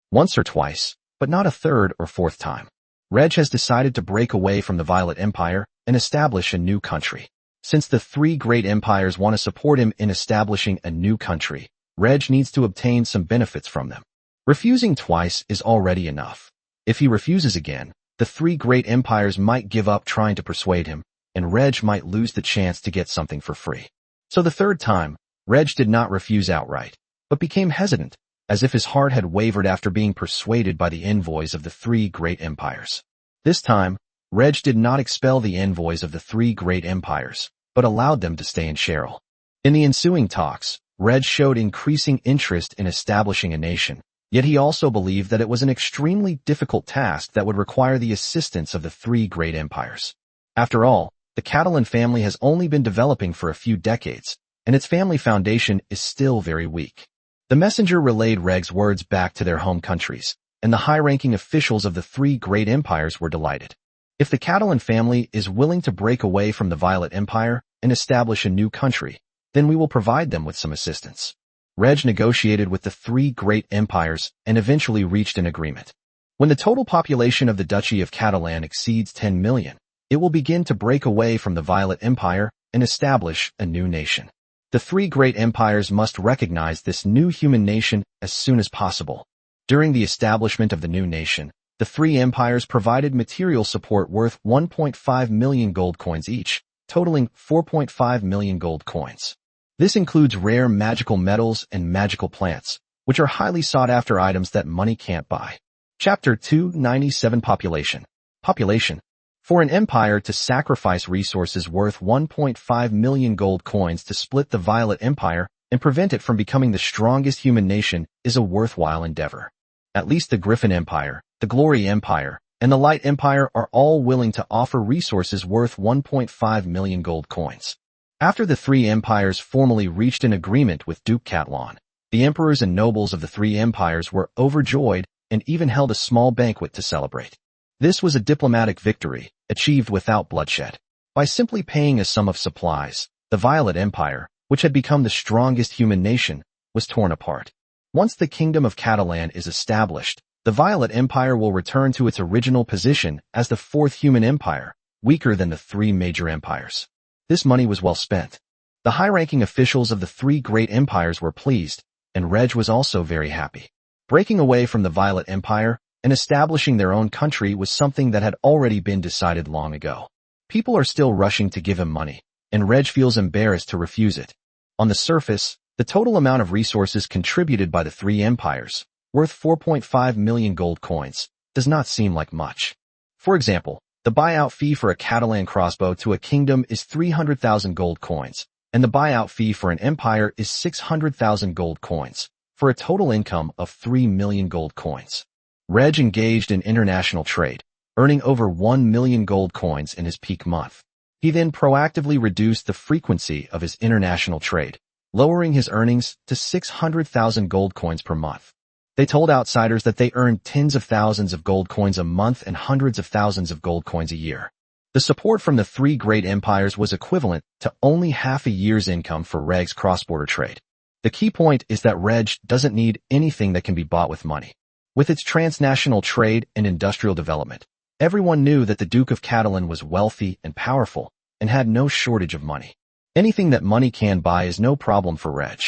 [SPEAKER 1] Once or twice, but not a 3rd or 4th time. Reg has decided to break away from the Violet Empire and establish a new country. Since the 3 great empires want to support him in establishing a new country, Reg needs to obtain some benefits from them. Refusing twice is already enough. If he refuses again, the 3 great empires might give up trying to persuade him, and Reg might lose the chance to get something for free. So the 3rd time, Reg did not refuse outright, but became hesitant, as if his heart had wavered after being persuaded by the envoys of the three great empires. This time, Reg did not expel the envoys of the three great empires, but allowed them to stay in Cheryl. In the ensuing talks, Reg showed increasing interest in establishing a nation, yet he also believed that it was an extremely difficult task that would require the assistance of the three great empires. After all, the Catalan family has only been developing for a few decades, and its family foundation is still very weak. The messenger relayed Reg's words back to their home countries, and the high-ranking officials of the three great empires were delighted. If the Catalan family is willing to break away from the Violet Empire and establish a new country, then we will provide them with some assistance. Reg negotiated with the three great empires and eventually reached an agreement. When the total population of the Duchy of Catalan exceeds 10 million, it will begin to break away from the Violet Empire and establish a new nation. The three great empires must recognize this new human nation as soon as possible. During the establishment of the new nation, the three empires provided material support worth 1.5 million gold coins each, totaling 4.5 million gold coins. This includes rare magical metals and magical plants, which are highly sought-after items that money can't buy. Chapter 297 Population. For an empire to sacrifice resources worth 1.5 million gold coins to split the Violet Empire and prevent it from becoming the strongest human nation is a worthwhile endeavor. At least the Griffin Empire, the Glory Empire, and the Light Empire are all willing to offer resources worth 1.5 million gold coins. After the three empires formally reached an agreement with Duke Catalan, the emperors and nobles of the three empires were overjoyed and even held a small banquet to celebrate. This was a diplomatic victory, achieved without bloodshed. By simply paying a sum of supplies, the Violet Empire, which had become the strongest human nation, was torn apart. Once the Kingdom of Catalan is established, the Violet Empire will return to its original position as the fourth human empire, weaker than the three major empires. This money was well spent. The high-ranking officials of the three great empires were pleased, and Reg was also very happy. Breaking away from the Violet Empire and establishing their own country was something that had already been decided long ago. People are still rushing to give him money, and Reg feels embarrassed to refuse it. On the surface, the total amount of resources contributed by the three empires, worth 4.5 million gold coins, does not seem like much. For example, the buyout fee for a Catalan crossbow to a kingdom is 300,000 gold coins, and the buyout fee for an empire is 600,000 gold coins, for a total income of 3 million gold coins. Reg engaged in international trade, earning over 1 million gold coins in his peak month. He then proactively reduced the frequency of his international trade, lowering his earnings to 600,000 gold coins per month. They told outsiders that they earned tens of thousands of gold coins a month and hundreds of thousands of gold coins a year. The support from the three great empires was equivalent to only half a year's income for Reg's cross-border trade. The key point is that Reg doesn't need anything that can be bought with money. With its transnational trade and industrial development, everyone knew that the Duke of Catalan was wealthy and powerful and had no shortage of money. Anything that money can buy is no problem for Reg.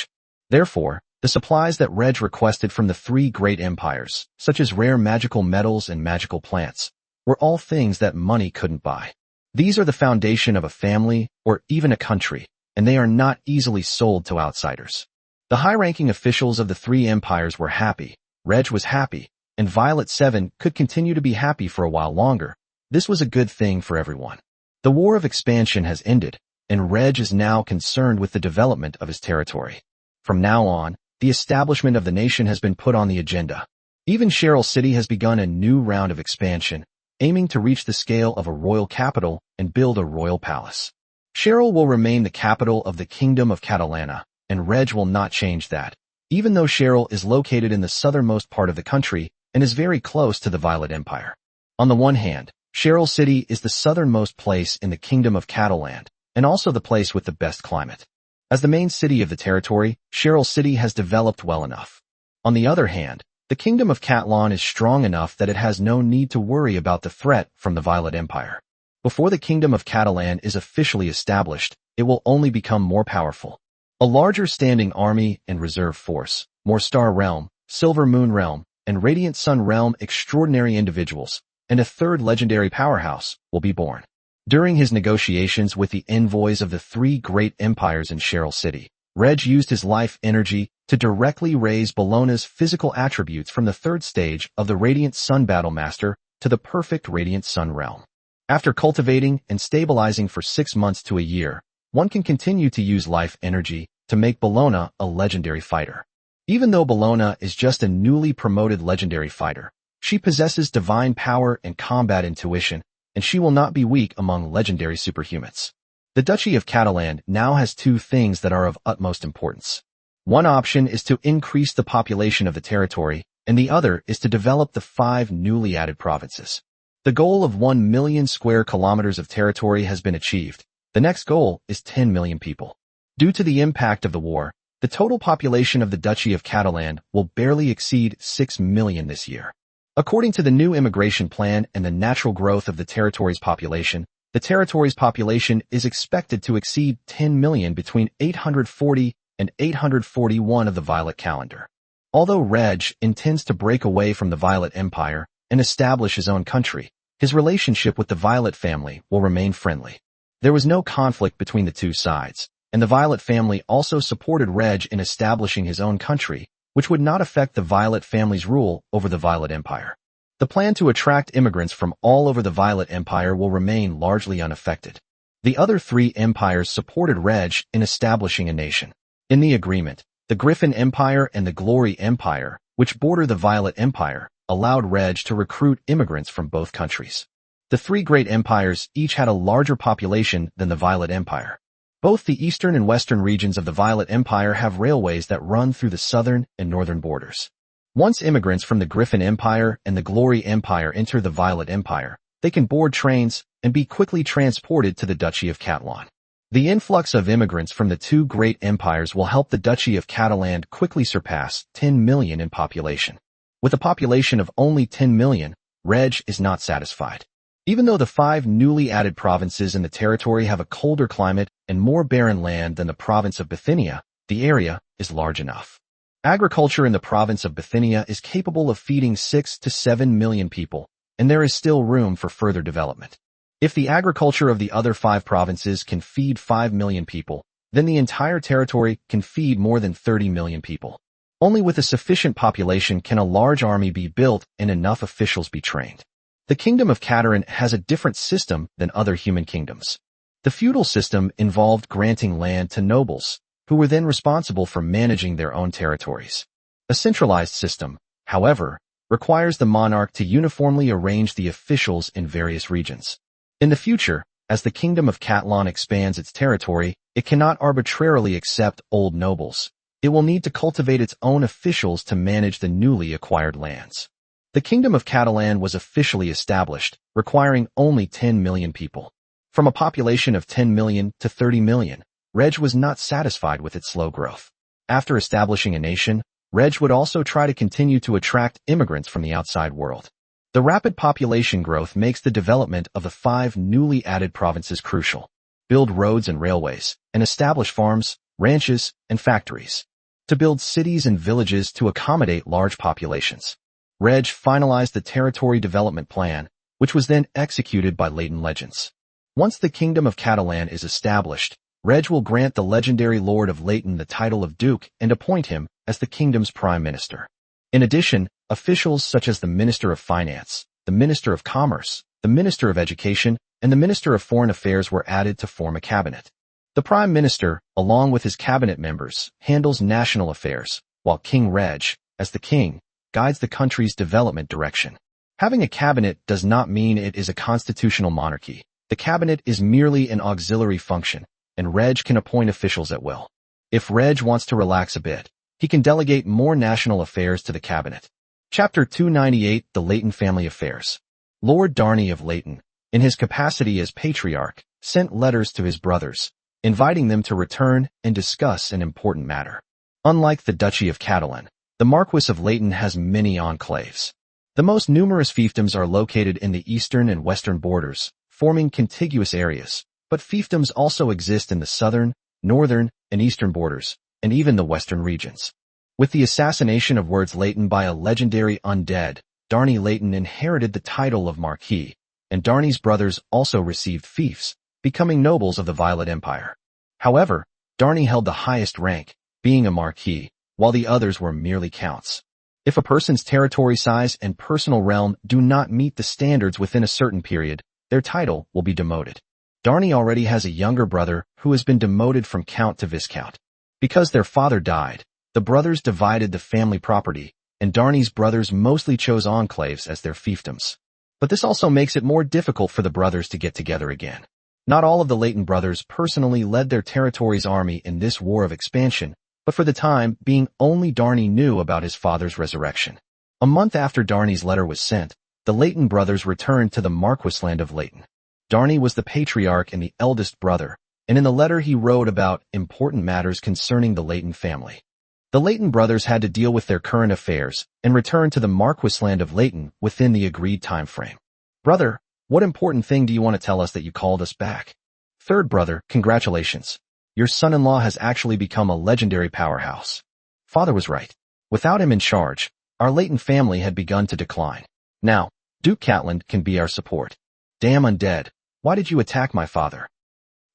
[SPEAKER 1] Therefore, the supplies that Reg requested from the three great empires, such as rare magical metals and magical plants, were all things that money couldn't buy. These are the foundation of a family or even a country, and they are not easily sold to outsiders. The high-ranking officials of the three empires were happy, Reg was happy, and Violet 7 could continue to be happy for a while longer. This was a good thing for everyone. The war of expansion has ended, and Reg is now concerned with the development of his territory. From now on, the establishment of the nation has been put on the agenda. Even Cheryl City has begun a new round of expansion, aiming to reach the scale of a royal capital and build a royal palace. Cheryl will remain the capital of the Kingdom of Catalana, and Reg will not change that, even though Cheryl is located in the southernmost part of the country and is very close to the Violet Empire. On the one hand, Cheryl City is the southernmost place in the Kingdom of Catalan, and also the place with the best climate. As the main city of the territory, Cheryl City has developed well enough. On the other hand, the Kingdom of Catalan is strong enough that it has no need to worry about the threat from the Violet Empire. Before the Kingdom of Catalan is officially established, it will only become more powerful. A larger standing army and reserve force, more Star Realm, Silver Moon Realm, and Radiant Sun Realm extraordinary individuals, and a third legendary powerhouse will be born. During his negotiations with the envoys of the three great empires in Cheryl City, Reg used his life energy to directly raise Bologna's physical attributes from the third stage of the Radiant Sun Battle Master to the perfect Radiant Sun realm. After cultivating and stabilizing for 6 months to a year, one can continue to use life energy to make Bologna a legendary fighter. Even though Bologna is just a newly promoted legendary fighter, she possesses divine power and combat intuition, and she will not be weak among legendary superhumans. The Duchy of Catalan now has 2 things that are of utmost importance. One option is to increase the population of the territory, and the other is to develop the 5 newly added provinces. The goal of 1 million square kilometers of territory has been achieved. The next goal is 10 million people. Due to the impact of the war, the total population of the Duchy of Catalan will barely exceed 6 million this year. According to the new immigration plan and the natural growth of the territory's population, the territory's population is expected to exceed 10 million between 840 and 841 of the Violet calendar. Although Reg intends to break away from the Violet Empire and establish his own country, his relationship with the Violet family will remain friendly. There was no conflict between the 2 sides, and the Violet family also supported Reg in establishing his own country, which would not affect the Violet family's rule over the Violet Empire. The plan to attract immigrants from all over the Violet Empire will remain largely unaffected. The other 3 empires supported Reg in establishing a nation. In the agreement, the Griffin Empire and the Glory Empire, which border the Violet Empire, allowed Reg to recruit immigrants from both countries. The 3 great empires each had a larger population than the Violet Empire. Both the eastern and western regions of the Violet Empire have railways that run through the southern and northern borders. Once immigrants from the Griffin Empire and the Glory Empire enter the Violet Empire, they can board trains and be quickly transported to the Duchy of Catalan. The influx of immigrants from the 2 great empires will help the Duchy of Catalan quickly surpass 10 million in population. With a population of only 10 million, Reg is not satisfied. Even though the 5 newly added provinces in the territory have a colder climate and more barren land than the province of Bithynia, the area is large enough. Agriculture in the province of Bithynia is capable of feeding 6 to 7 million people, and there is still room for further development. If the agriculture of the other 5 provinces can feed 5 million people, then the entire territory can feed more than 30 million people. Only with a sufficient population can a large army be built and enough officials be trained. The Kingdom of Catalan has a different system than other human kingdoms. The feudal system involved granting land to nobles, who were then responsible for managing their own territories. A centralized system, however, requires the monarch to uniformly arrange the officials in various regions. In the future, as the Kingdom of Catalan expands its territory, it cannot arbitrarily accept old nobles. It will need to cultivate its own officials to manage the newly acquired lands. The Kingdom of Catalan was officially established, requiring only 10 million people. From a population of 10 million to 30 million, Reg was not satisfied with its slow growth. After establishing a nation, Reg would also try to continue to attract immigrants from the outside world. The rapid population growth makes the development of the 5 newly added provinces crucial. Build roads and railways, and establish farms, ranches, and factories. To build cities and villages to accommodate large populations. Reg finalized the territory development plan, which was then executed by Leighton Legends. Once the Kingdom of Catalan is established, Reg will grant the legendary Lord of Leighton the title of Duke and appoint him as the kingdom's prime minister. In addition, officials such as the Minister of Finance, the Minister of Commerce, the Minister of Education, and the Minister of Foreign Affairs were added to form a cabinet. The prime minister, along with his cabinet members, handles national affairs, while King Reg, as the king, guides the country's development direction. Having a cabinet does not mean it is a constitutional monarchy. The cabinet is merely an auxiliary function, and Reg can appoint officials at will. If Reg wants to relax a bit, he can delegate more national affairs to the cabinet. Chapter 298, The Leighton Family Affairs. Lord Darnay of Leighton, in his capacity as patriarch, sent letters to his brothers, inviting them to return and discuss an important matter. Unlike the Duchy of Catalan, the Marquis of Leighton has many enclaves. The most numerous fiefdoms are located in the eastern and western borders, forming contiguous areas, but fiefdoms also exist in the southern, northern, and eastern borders, and even the western regions. With the assassination of Words Leighton by a legendary undead, Darnay Leighton inherited the title of Marquis, and Darnay's brothers also received fiefs, becoming nobles of the Violet Empire. However, Darny held the highest rank, being a marquis, while the others were merely counts. If a person's territory size and personal realm do not meet the standards within a certain period, their title will be demoted. Darny already has a younger brother who has been demoted from count to viscount. Because their father died, the brothers divided the family property, and Darny's brothers mostly chose enclaves as their fiefdoms. But this also makes it more difficult for the brothers to get together again. Not all of the Leighton brothers personally led their territory's army in this war of expansion, but for the time being only Darny knew about his father's resurrection. A month after Darny's letter was sent, the Leighton brothers returned to the Marquisland of Leighton. Darny was the patriarch and the eldest brother, and in the letter he wrote about important matters concerning the Leighton family. The Leighton brothers had to deal with their current affairs and return to the Marquisland of Leighton within the agreed time frame. Brother, what important thing do you want to tell us that you called us back? Third brother, congratulations. Your son-in-law has actually become a legendary powerhouse. Father was right. Without him in charge, our Leighton family had begun to decline. Now, Duke Catland can be our support. Damn undead, why did you attack my father?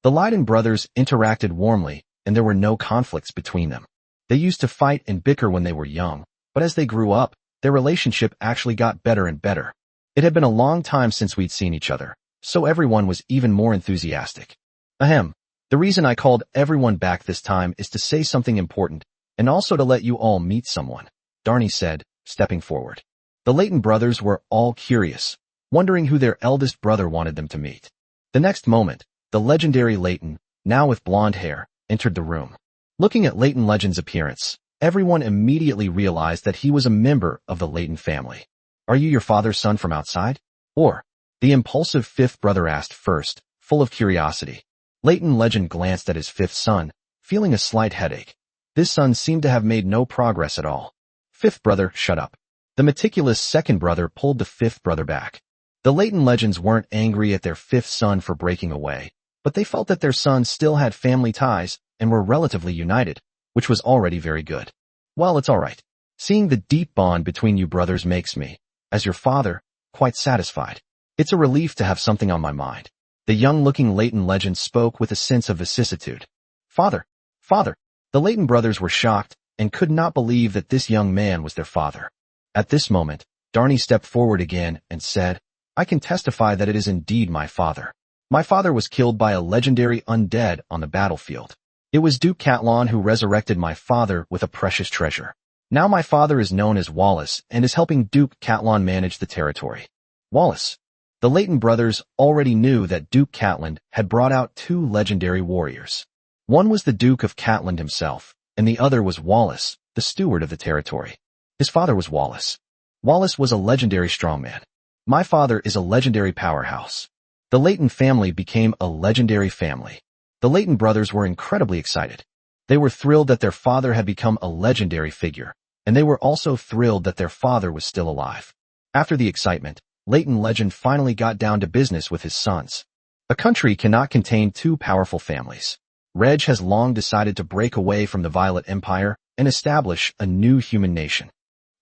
[SPEAKER 1] The Leighton brothers interacted warmly, and there were no conflicts between them. They used to fight and bicker when they were young, but as they grew up, their relationship actually got better and better. It had been a long time since we'd seen each other, so everyone was even more enthusiastic. Ahem. The reason I called everyone back this time is to say something important, and also to let you all meet someone, Darny said, stepping forward. The Leighton brothers were all curious, wondering who their eldest brother wanted them to meet. The next moment, the legendary Leighton, now with blonde hair, entered the room. Looking at Leighton Legend's appearance, everyone immediately realized that he was a member of the Leighton family. Are you your father's son from outside? Or, the impulsive fifth brother asked first, full of curiosity. Leighton Legend glanced at his fifth son, feeling a slight headache. This son seemed to have made no progress at all. Fifth brother, shut up. The meticulous second brother pulled the fifth brother back. The Leighton Legends weren't angry at their fifth son for breaking away, but they felt that their son still had family ties and were relatively united, which was already very good. Well, it's all right. Seeing the deep bond between you brothers makes me, as your father, quite satisfied. It's a relief to have something on my mind. The young-looking Leighton Legend spoke with a sense of vicissitude. Father! Father! The Leighton brothers were shocked and could not believe that this young man was their father. At this moment, Darny stepped forward again and said, I can testify that it is indeed my father. My father was killed by a legendary undead on the battlefield. It was Duke Catland who resurrected my father with a precious treasure. Now my father is known as Wallace and is helping Duke Catland manage the territory. Wallace. The Leighton brothers already knew that Duke Catland had brought out two legendary warriors. One was the Duke of Catland himself, and the other was Wallace, the steward of the territory. His father was Wallace. Wallace was a legendary strongman. My father is a legendary powerhouse. The Leighton family became a legendary family. The Leighton brothers were incredibly excited. They were thrilled that their father had become a legendary figure, and they were also thrilled that their father was still alive. After the excitement, Leighton Legend finally got down to business with his sons. A country cannot contain two powerful families. Reg has long decided to break away from the Violet Empire and establish a new human nation.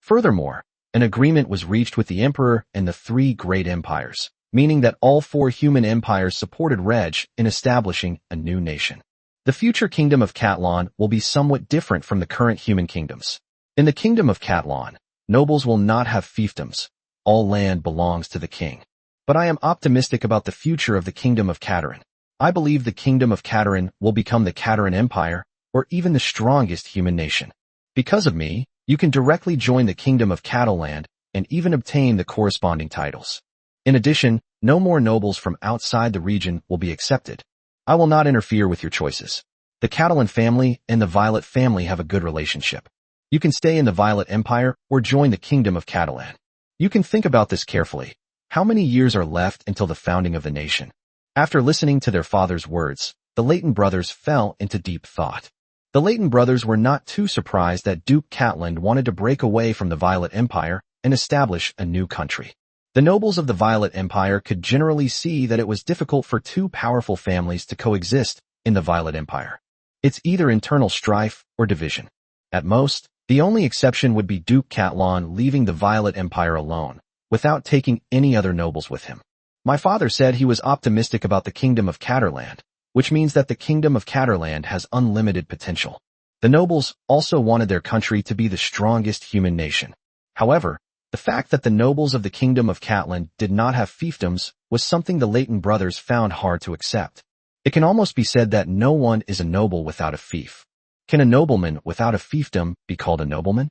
[SPEAKER 1] Furthermore, an agreement was reached with the Emperor and the three great empires, meaning that all four human empires supported Reg in establishing a new nation. The future kingdom of Catland will be somewhat different from the current human kingdoms. In the kingdom of Catland, nobles will not have fiefdoms. All land belongs to the king. But I am optimistic about the future of the kingdom of Caterin. I believe the kingdom of Caterin will become the Caterin Empire, or even the strongest human nation. Because of me, you can directly join the kingdom of Cataland and even obtain the corresponding titles. In addition, no more nobles from outside the region will be accepted. I will not interfere with your choices. The Catalan family and the Violet family have a good relationship. You can stay in the Violet Empire or join the kingdom of Catalan. You can think about this carefully. How many years are left until the founding of the nation? After listening to their father's words, the Leighton brothers fell into deep thought. The Leighton brothers were not too surprised that Duke Catland wanted to break away from the Violet Empire and establish a new country. The nobles of the Violet Empire could generally see that it was difficult for two powerful families to coexist in the Violet Empire. It's either internal strife or division. At most, the only exception would be Duke Catland leaving the Violet Empire alone, without taking any other nobles with him. My father said he was optimistic about the kingdom of Caterland. which means that the kingdom of Caterland has unlimited potential. The nobles also wanted their country to be the strongest human nation. However, the fact that the nobles of the kingdom of Catland did not have fiefdoms was something the Leighton brothers found hard to accept. It can almost be said that no one is a noble without a fief. Can a nobleman without a fiefdom be called a nobleman?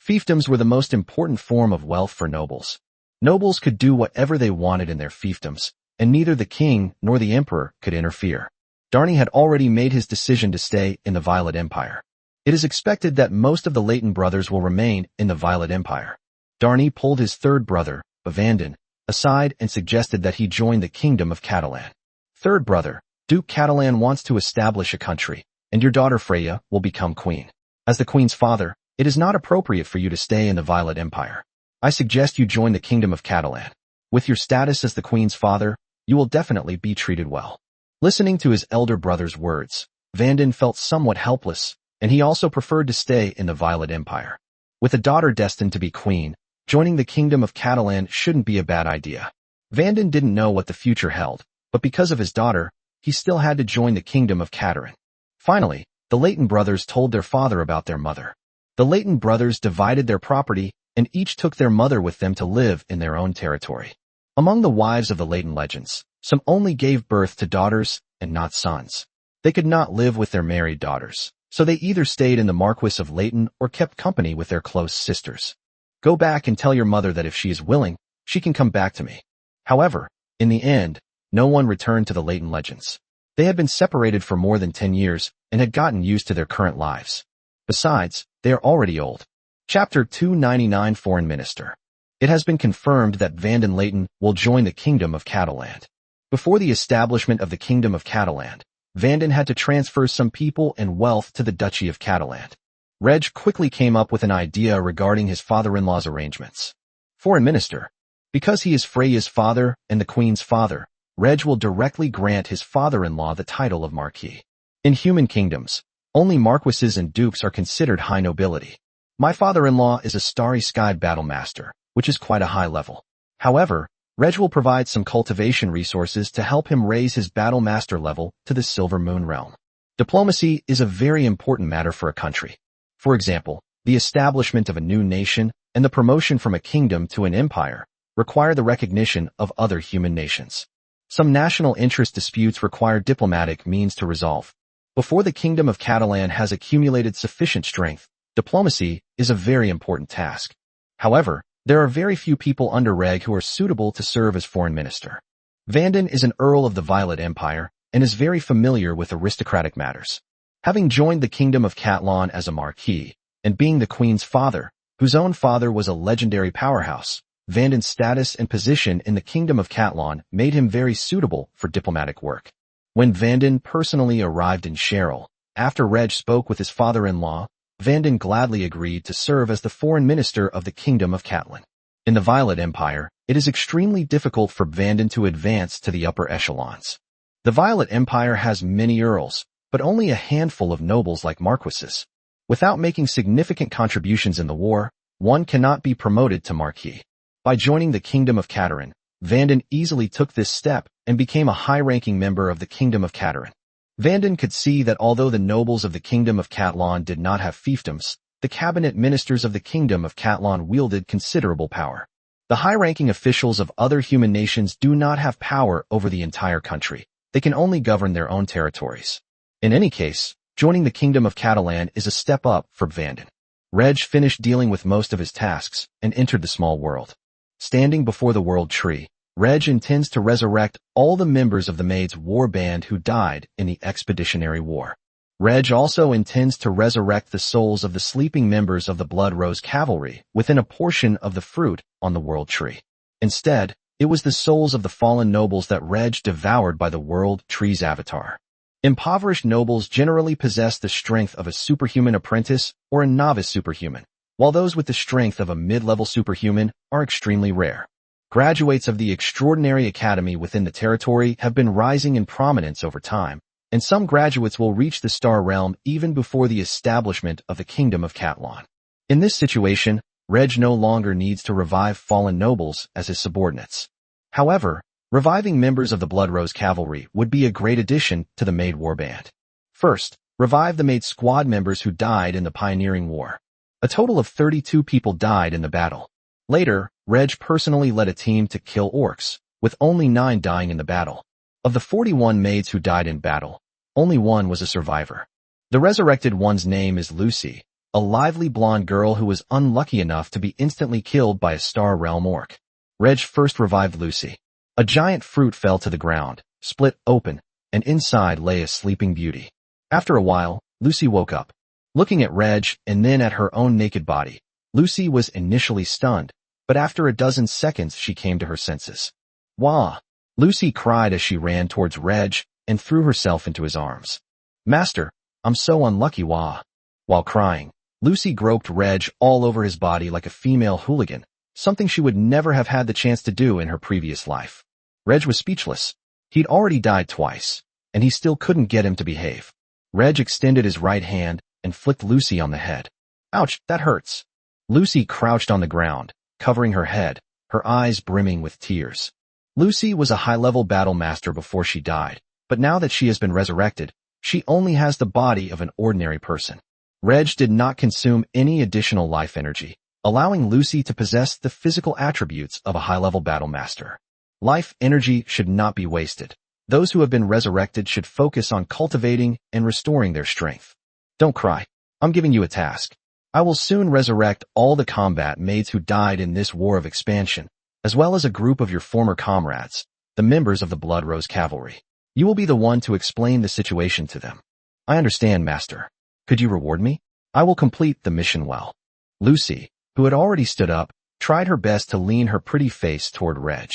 [SPEAKER 1] Fiefdoms were the most important form of wealth for nobles. Nobles could do whatever they wanted in their fiefdoms, and neither the king nor the emperor could interfere. Darnay had already made his decision to stay in the Violet Empire. It is expected that most of the Leighton brothers will remain in the Violet Empire. Darnay pulled his third brother, Vanden, aside and suggested that he join the kingdom of Catalan. Third brother, Duke Catalan wants to establish a country, and your daughter Freya will become queen. As the queen's father, it is not appropriate for you to stay in the Violet Empire. I suggest you join the kingdom of Catalan. With your status as the queen's father, you will definitely be treated well. Listening to his elder brother's words, Vanden felt somewhat helpless, and he also preferred to stay in the Violet Empire. With a daughter destined to be queen, joining the kingdom of Catalan shouldn't be a bad idea. Vanden didn't know what the future held, but because of his daughter, he still had to join the kingdom of Catarin. Finally, the Leighton brothers told their father about their mother. The Leighton brothers divided their property, and each took their mother with them to live in their own territory. Among the wives of the Leighton legends, some only gave birth to daughters and not sons. They could not live with their married daughters, so they either stayed in the Marquis of Leighton or kept company with their close sisters. Go back and tell your mother that if she is willing, she can come back to me. However, in the end, no one returned to the Leighton legends. They had been separated for more than 10 years and had gotten used to their current lives. Besides, they are already old. Chapter 299 Foreign Minister. It has been confirmed that Vanden Leighton will join the Kingdom of Cataland. Before the establishment of the Kingdom of Cataland, Vanden had to transfer some people and wealth to the Duchy of Cataland. Reg quickly came up with an idea regarding his father-in-law's arrangements. Foreign Minister. Because he is Freya's father and the Queen's father, Reg will directly grant his father-in-law the title of Marquis. In human kingdoms, only marquises and dukes are considered high nobility. My father-in-law is a starry-skied battle master, which is quite a high level. However, Reg will provide some cultivation resources to help him raise his battle master level to the Silver Moon realm. Diplomacy is a very important matter for a country. For example, the establishment of a new nation and the promotion from a kingdom to an empire require the recognition of other human nations. Some national interest disputes require diplomatic means to resolve. Before the Kingdom of Catalan has accumulated sufficient strength, diplomacy is a very important task. However, there are very few people under Reg who are suitable to serve as foreign minister. Vanden is an earl of the Violet Empire and is very familiar with aristocratic matters. Having joined the Kingdom of Catlan as a marquis, and being the Queen's father, whose own father was a legendary powerhouse, Vanden's status and position in the Kingdom of Catlan made him very suitable for diplomatic work. When Vanden personally arrived in Cheryl, after Reg spoke with his father-in-law, Vanden gladly agreed to serve as the foreign minister of the Kingdom of Catlan. In the Violet Empire, it is extremely difficult for Vanden to advance to the upper echelons. The Violet Empire has many earls, but only a handful of nobles like marquises. Without making significant contributions in the war, one cannot be promoted to marquis. By joining the Kingdom of Catarin, Vanden easily took this step and became a high-ranking member of the Kingdom of Catarin. Vanden could see that although the nobles of the Kingdom of Catlan did not have fiefdoms, the cabinet ministers of the Kingdom of Catlan wielded considerable power. The high-ranking officials of other human nations do not have power over the entire country. They can only govern their own territories. In any case, joining the Kingdom of Catalan is a step up for Vanden. Reg finished dealing with most of his tasks and entered the small world. Standing before the world tree, Reg intends to resurrect all the members of the Maid's war band who died in the Expeditionary War. Reg also intends to resurrect the souls of the sleeping members of the Blood Rose Cavalry within a portion of the fruit on the world tree. Instead, it was the souls of the fallen nobles that Reg devoured by the world tree's avatar. Impoverished nobles generally possess the strength of a superhuman apprentice or a novice superhuman, while those with the strength of a mid-level superhuman are extremely rare. Graduates of the Extraordinary Academy within the territory have been rising in prominence over time, and some graduates will reach the Star Realm even before the establishment of the Kingdom of Catlan. In this situation, Reg no longer needs to revive fallen nobles as his subordinates. However, Reviving members of the Blood Rose Cavalry would be a great addition to the Maid warband. First, revive the Maid squad members who died in the Pioneering War. A total of 32 people died in the battle. Later, Reg personally led a team to kill orcs, with only 9 dying in the battle. Of the 41 maids who died in battle, only 1 was a survivor. The resurrected one's name is Lucy, a lively blonde girl who was unlucky enough to be instantly killed by a Star Realm orc. Reg first revived Lucy. A giant fruit fell to the ground, split open, and inside lay a sleeping beauty. After a while, Lucy woke up. Looking at Reg and then at her own naked body, Lucy was initially stunned, but after a dozen seconds she came to her senses. Wah! Lucy cried as she ran towards Reg and threw herself into his arms. Master, I'm so unlucky, wah! While crying, Lucy groped Reg all over his body like a female hooligan, something she would never have had the chance to do in her previous life. Reg was speechless. He'd already died twice, and he still couldn't get him to behave. Reg extended his right hand and flicked Lucy on the head. Ouch, that hurts. Lucy crouched on the ground, covering her head, her eyes brimming with tears. Lucy was a high-level battle master before she died, but now that she has been resurrected, she only has the body of an ordinary person. Reg did not consume any additional life energy, allowing Lucy to possess the physical attributes of a high-level battle master. Life energy should not be wasted. Those who have been resurrected should focus on cultivating and restoring their strength. Don't cry. I'm giving you a task. I will soon resurrect all the combat maids who died in this war of expansion, as well as a group of your former comrades, the members of the Blood Rose Cavalry. You will be the one to explain the situation to them. I understand, Master. Could you reward me? I will complete the mission well. Lucy, who had already stood up, tried her best to lean her pretty face toward Reg.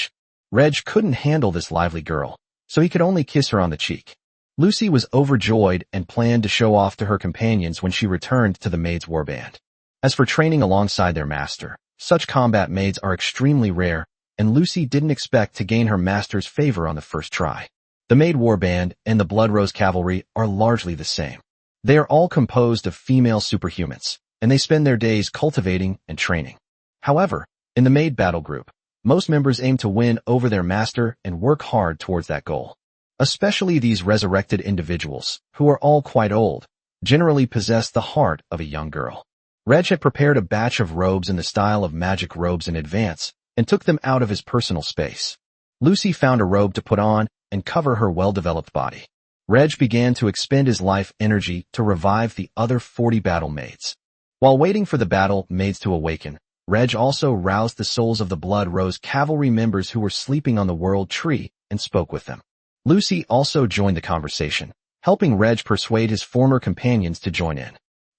[SPEAKER 1] Reg couldn't handle this lively girl, so he could only kiss her on the cheek. Lucy was overjoyed and planned to show off to her companions when she returned to the Maid's warband. As for training alongside their master, such combat maids are extremely rare, and Lucy didn't expect to gain her master's favor on the first try. The Maid warband and the Blood Rose Cavalry are largely the same. They are all composed of female superhumans, and they spend their days cultivating and training. However, in the Maid battle group, most members aim to win over their master and work hard towards that goal. Especially these resurrected individuals, who are all quite old, generally possess the heart of a young girl. Reg had prepared a batch of robes in the style of magic robes in advance, and took them out of his personal space. Lucy found a robe to put on and cover her well-developed body. Reg began to expend his life energy to revive the other 40 battle maids. While waiting for the battle maids to awaken, Reg also roused the souls of the Blood Rose Cavalry members who were sleeping on the World Tree and spoke with them. Lucy also joined the conversation, helping Reg persuade his former companions to join in.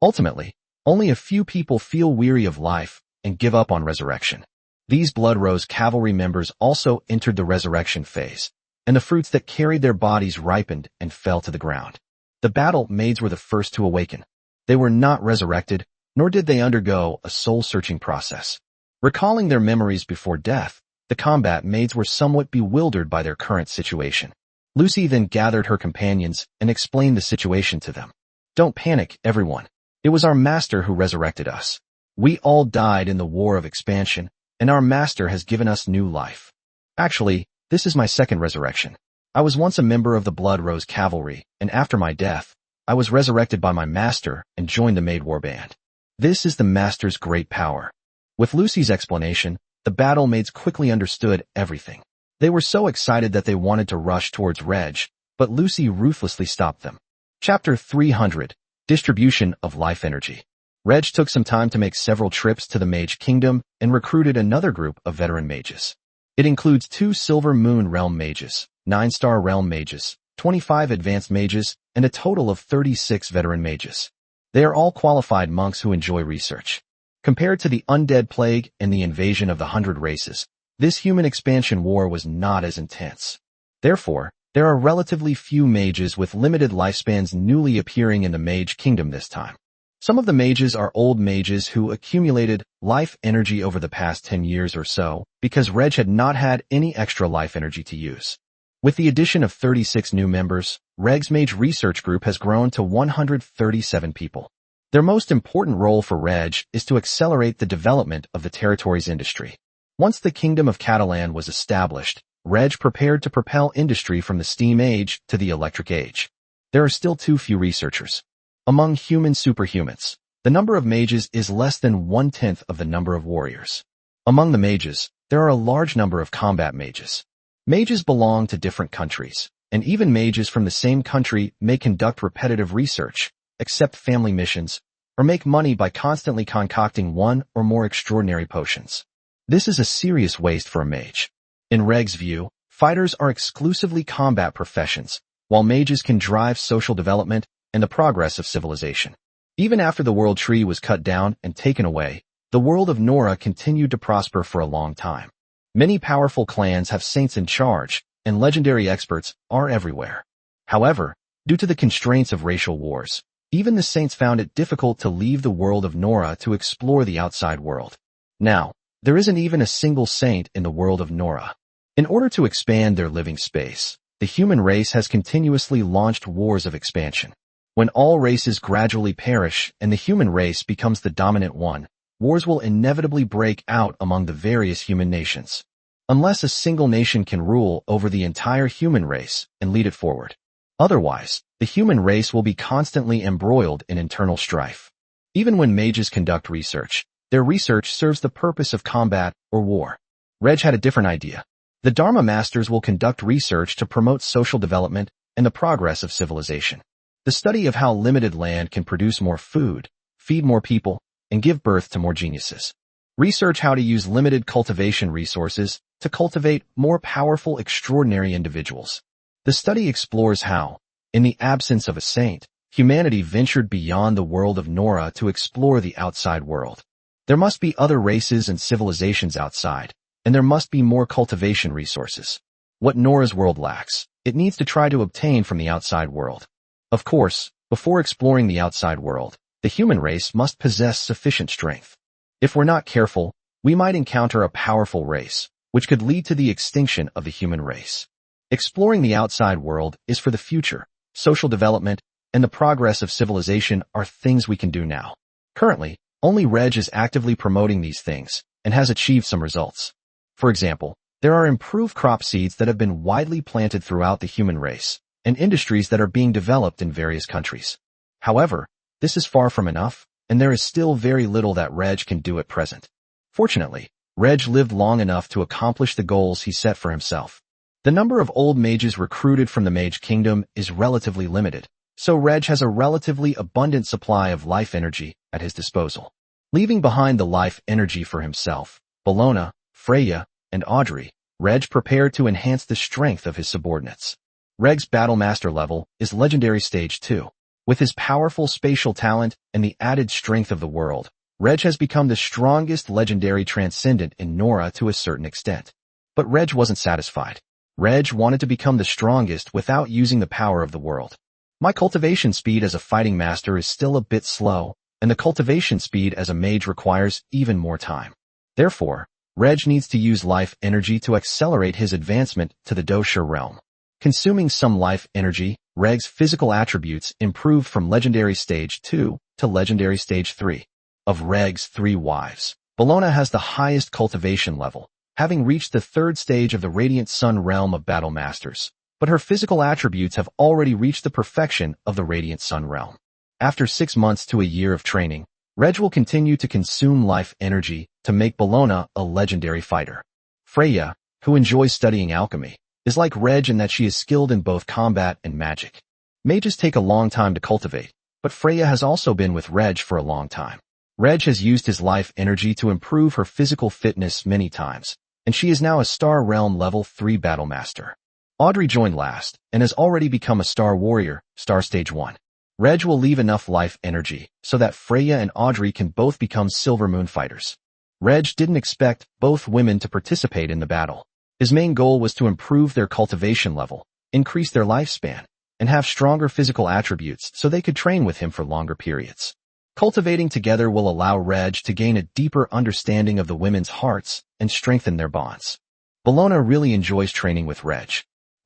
[SPEAKER 1] Ultimately, only a few people feel weary of life and give up on resurrection. These Blood Rose Cavalry members also entered the resurrection phase, and the fruits that carried their bodies ripened and fell to the ground. The battle maids were the first to awaken. They were not resurrected, nor did they undergo a soul-searching process. Recalling their memories before death, the combat maids were somewhat bewildered by their current situation. Lucy then gathered her companions and explained the situation to them. Don't panic, everyone. It was our master who resurrected us. We all died in the war of expansion, and our master has given us new life. Actually, this is my second resurrection. I was once a member of the Blood Rose Cavalry, and after my death, I was resurrected by my master and joined the Maid warband. This is the master's great power. With Lucy's explanation, the battle maids quickly understood everything. They were so excited that they wanted to rush towards Reg, but Lucy ruthlessly stopped them. Chapter 300, Distribution of Life Energy. Reg took some time to make several trips to the Mage Kingdom and recruited another group of veteran mages. It includes 2 Silver Moon Realm mages, 9 Star Realm mages, 25 advanced mages, and a total of 36 veteran mages. They are all qualified monks who enjoy research. Compared to the undead plague and the invasion of the 100 races, this human expansion war was not as intense. Therefore, there are relatively few mages with limited lifespans newly appearing in the Mage Kingdom this time. Some of the mages are old mages who accumulated life energy over the past 10 years or so because Reg had not had any extra life energy to use. With the addition of 36 new members, Reg's Mage Research Group has grown to 137 people. Their most important role for Reg is to accelerate the development of the territory's industry. Once the Kingdom of Catalan was established, Reg prepared to propel industry from the steam age to the electric age. There are still too few researchers. Among human superhumans, the number of mages is less than 1/10 of the number of warriors. Among the mages, there are a large number of combat mages. Mages belong to different countries, and even mages from the same country may conduct repetitive research, accept family missions, or make money by constantly concocting one or more extraordinary potions. This is a serious waste for a mage. In Reg's view, fighters are exclusively combat professions, while mages can drive social development and the progress of civilization. Even after the world tree was cut down and taken away, the world of Nora continued to prosper for a long time. Many powerful clans have saints in charge, and legendary experts are everywhere. However, due to the constraints of racial wars, even the saints found it difficult to leave the world of Nora to explore the outside world. Now, there isn't even a single saint in the world of Nora. In order to expand their living space, the human race has continuously launched wars of expansion. When all races gradually perish and the human race becomes the dominant one, wars will inevitably break out among the various human nations, unless a single nation can rule over the entire human race and lead it forward. Otherwise, the human race will be constantly embroiled in internal strife. Even when mages conduct research, their research serves the purpose of combat or war. Reg had a different idea. The Dharma Masters will conduct research to promote social development and the progress of civilization. The study of how limited land can produce more food, feed more people, and give birth to more geniuses. Research how to use limited cultivation resources to cultivate more powerful, extraordinary individuals. The study explores how, in the absence of a saint, humanity ventured beyond the world of Nora to explore the outside world. There must be other races and civilizations outside, and there must be more cultivation resources. What Nora's world lacks, it needs to try to obtain from the outside world. Of course, before exploring the outside world, the human race must possess sufficient strength. If we're not careful, we might encounter a powerful race, which could lead to the extinction of the human race. Exploring the outside world is for the future. Social development and the progress of civilization are things we can do now. Currently, only Reg is actively promoting these things and has achieved some results. For example, there are improved crop seeds that have been widely planted throughout the human race, and industries that are being developed in various countries. However, this is far from enough, and there is still very little that Reg can do at present. Fortunately, Reg lived long enough to accomplish the goals he set for himself. The number of old mages recruited from the Mage Kingdom is relatively limited, so Reg has a relatively abundant supply of life energy at his disposal. Leaving behind the life energy for himself, Bologna, Freya, and Audrey, Reg prepared to enhance the strength of his subordinates. Reg's Battle Master level is Legendary Stage 2. With his powerful spatial talent and the added strength of the world, Reg has become the strongest legendary transcendent in Nora to a certain extent. But Reg wasn't satisfied. Reg wanted to become the strongest without using the power of the world. My cultivation speed as a fighting master is still a bit slow, and the cultivation speed as a mage requires even more time. Therefore, Reg needs to use life energy to accelerate his advancement to the Dosha realm. Consuming some life energy, Reg's physical attributes improved from Legendary Stage 2 to Legendary Stage 3. Of Reg's 3 wives, Bologna has the highest cultivation level, having reached the 3rd stage of the Radiant Sun realm of Battle Masters, but her physical attributes have already reached the perfection of the Radiant Sun realm. After 6 months to a year of training, Reg will continue to consume life energy to make Bologna a legendary fighter. Freya, who enjoys studying alchemy, is like Reg in that she is skilled in both combat and magic. Mages take a long time to cultivate, but Freya has also been with Reg for a long time. Reg has used his life energy to improve her physical fitness many times, and she is now a Star Realm Level 3 Battle Master. Audrey joined last, and has already become a Star Warrior, Star Stage 1. Reg will leave enough life energy so that Freya and Audrey can both become Silver Moon fighters. Reg didn't expect both women to participate in the battle. His main goal was to improve their cultivation level, increase their lifespan, and have stronger physical attributes so they could train with him for longer periods. Cultivating together will allow Reg to gain a deeper understanding of the women's hearts and strengthen their bonds. Bologna really enjoys training with Reg.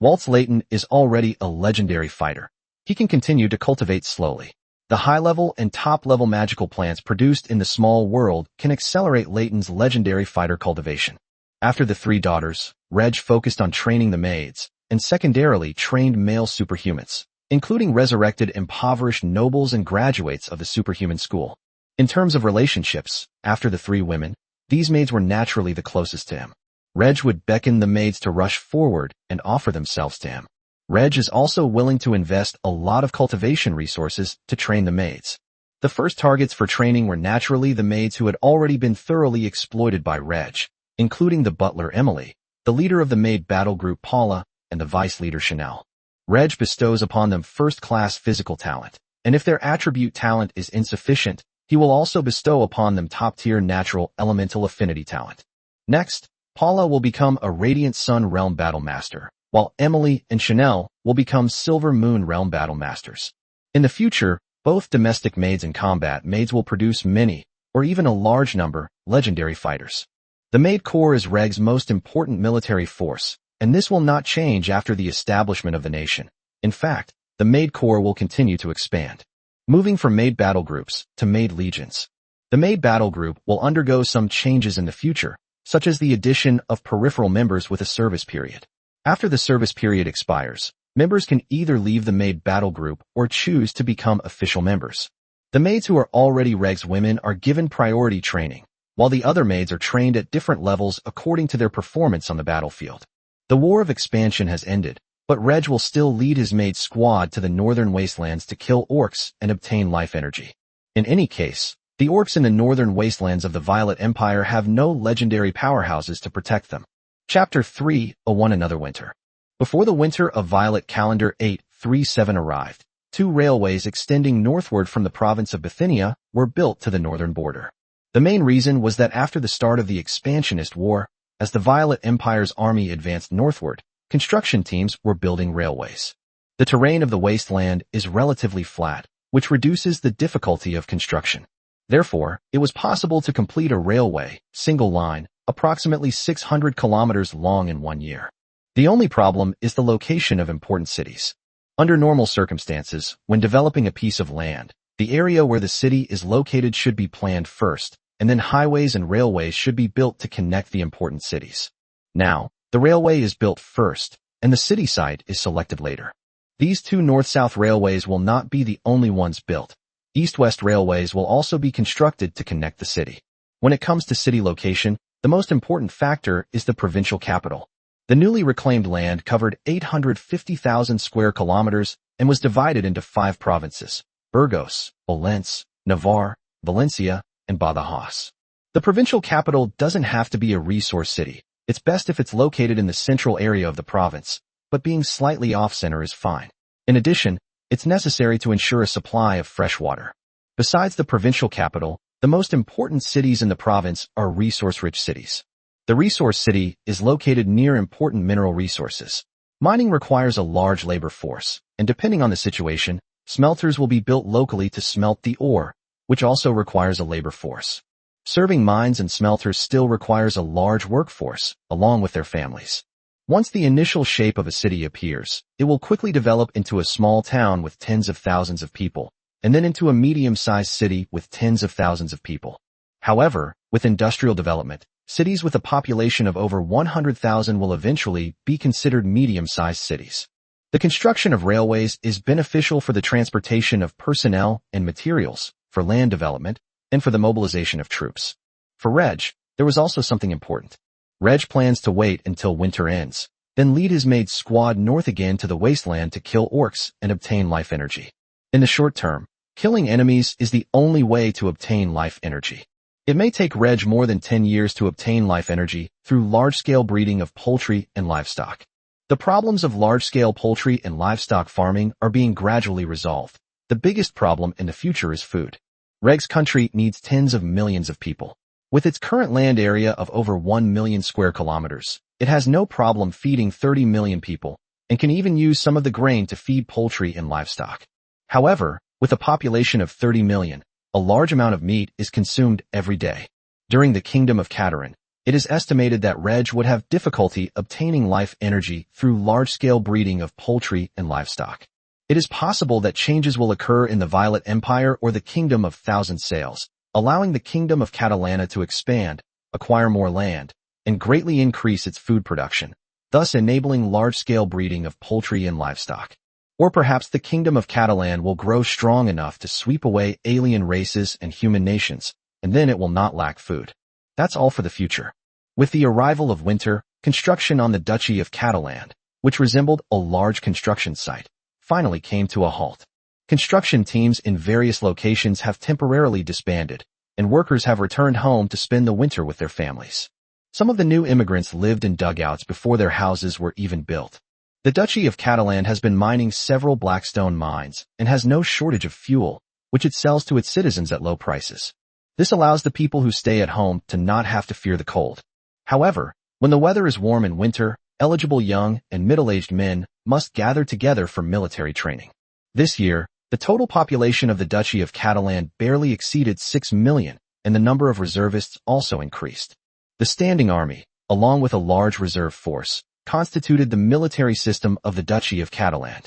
[SPEAKER 1] Waltz Layton is already a legendary fighter. He can continue to cultivate slowly. The high-level and top-level magical plants produced in the small world can accelerate Layton's legendary fighter cultivation. After the three daughters, Reg focused on training the maids, and secondarily trained male superhumans, including resurrected impoverished nobles and graduates of the superhuman school. In terms of relationships, after the three women, these maids were naturally the closest to him. Reg would beckon the maids to rush forward and offer themselves to him. Reg is also willing to invest a lot of cultivation resources to train the maids. The first targets for training were naturally the maids who had already been thoroughly exploited by Reg, including the butler Emily, the leader of the maid battle group Paula, and the vice leader Chanel. Reg bestows upon them first-class physical talent, and if their attribute talent is insufficient, he will also bestow upon them top-tier natural elemental affinity talent. Next, Paula will become a Radiant Sun Realm Battle Master, while Emily and Chanel will become Silver Moon Realm Battle Masters. In the future, both domestic maids and combat maids will produce many, or even a large number, legendary fighters. The Maid Corps is Reg's most important military force, and this will not change after the establishment of the nation. In fact, the Maid Corps will continue to expand, moving from Maid Battle Groups to Maid Legions. The Maid Battle Group will undergo some changes in the future, such as the addition of peripheral members with a service period. After the service period expires, members can either leave the Maid Battle Group or choose to become official members. The maids who are already Reg's women are given priority training, while the other maids are trained at different levels according to their performance on the battlefield. The War of Expansion has ended, but Reg will still lead his maid squad to the northern wastelands to kill orcs and obtain life energy. In any case, the orcs in the northern wastelands of the Violet Empire have no legendary powerhouses to protect them. Chapter 3, Another Winter. Before the winter of Violet Calendar 837 arrived, two railways extending northward from the province of Bithynia were built to the northern border. The main reason was that after the start of the Expansionist War, as the Violet Empire's army advanced northward, construction teams were building railways. The terrain of the wasteland is relatively flat, which reduces the difficulty of construction. Therefore, it was possible to complete a railway, single line, approximately 600 kilometers long in 1 year. The only problem is the location of important cities. Under normal circumstances, when developing a piece of land, the area where the city is located should be planned first, and then highways and railways should be built to connect the important cities. Now, the railway is built first, and the city site is selected later. These two north-south railways will not be the only ones built. East-west railways will also be constructed to connect the city. When it comes to city location, the most important factor is the provincial capital. The newly reclaimed land covered 850,000 square kilometers and was divided into 5 provinces: Burgos, Valence, Navarre, Valencia, and Badajoz. The provincial capital doesn't have to be a resource city. It's best if it's located in the central area of the province, but being slightly off-center is fine. In addition, it's necessary to ensure a supply of fresh water. Besides the provincial capital, the most important cities in the province are resource-rich cities. The resource city is located near important mineral resources. Mining requires a large labor force, and depending on the situation, smelters will be built locally to smelt the ore, which also requires a labor force. Serving mines and smelters still requires a large workforce, along with their families. Once the initial shape of a city appears, it will quickly develop into a small town with tens of thousands of people, and then into a medium-sized city with tens of thousands of people. However, with industrial development, cities with a population of over 100,000 will eventually be considered medium-sized cities. The construction of railways is beneficial for the transportation of personnel and materials, for land development, and for the mobilization of troops. For Reg, there was also something important. Reg plans to wait until winter ends, then lead his maid squad north again to the wasteland to kill orcs and obtain life energy. In the short term, killing enemies is the only way to obtain life energy. It may take Reg more than 10 years to obtain life energy through large-scale breeding of poultry and livestock. The problems of large-scale poultry and livestock farming are being gradually resolved. The biggest problem in the future is food. Reg's country needs tens of millions of people. With its current land area of over 1 million square kilometers, it has no problem feeding 30 million people, and can even use some of the grain to feed poultry and livestock. However, with a population of 30 million, a large amount of meat is consumed every day. During the Kingdom of Katarin, it is estimated that Reg would have difficulty obtaining life energy through large-scale breeding of poultry and livestock. It is possible that changes will occur in the Violet Empire or the Kingdom of Thousand Sails, allowing the Kingdom of Catalana to expand, acquire more land, and greatly increase its food production, thus enabling large-scale breeding of poultry and livestock. Or perhaps the Kingdom of Catalan will grow strong enough to sweep away alien races and human nations, and then it will not lack food. That's all for the future. With the arrival of winter, construction on the Duchy of Catalan, which resembled a large construction site, finally came to a halt. Construction teams in various locations have temporarily disbanded, and workers have returned home to spend the winter with their families. Some of the new immigrants lived in dugouts before their houses were even built. The Duchy of Catalan has been mining several blackstone mines and has no shortage of fuel, which it sells to its citizens at low prices. This allows the people who stay at home to not have to fear the cold. However, when the weather is warm in winter, eligible young and middle-aged men must gather together for military training. This year, the total population of the Duchy of Catalan barely exceeded 6 million, and the number of reservists also increased. The Standing Army, along with a large reserve force, constituted the military system of the Duchy of Catalan.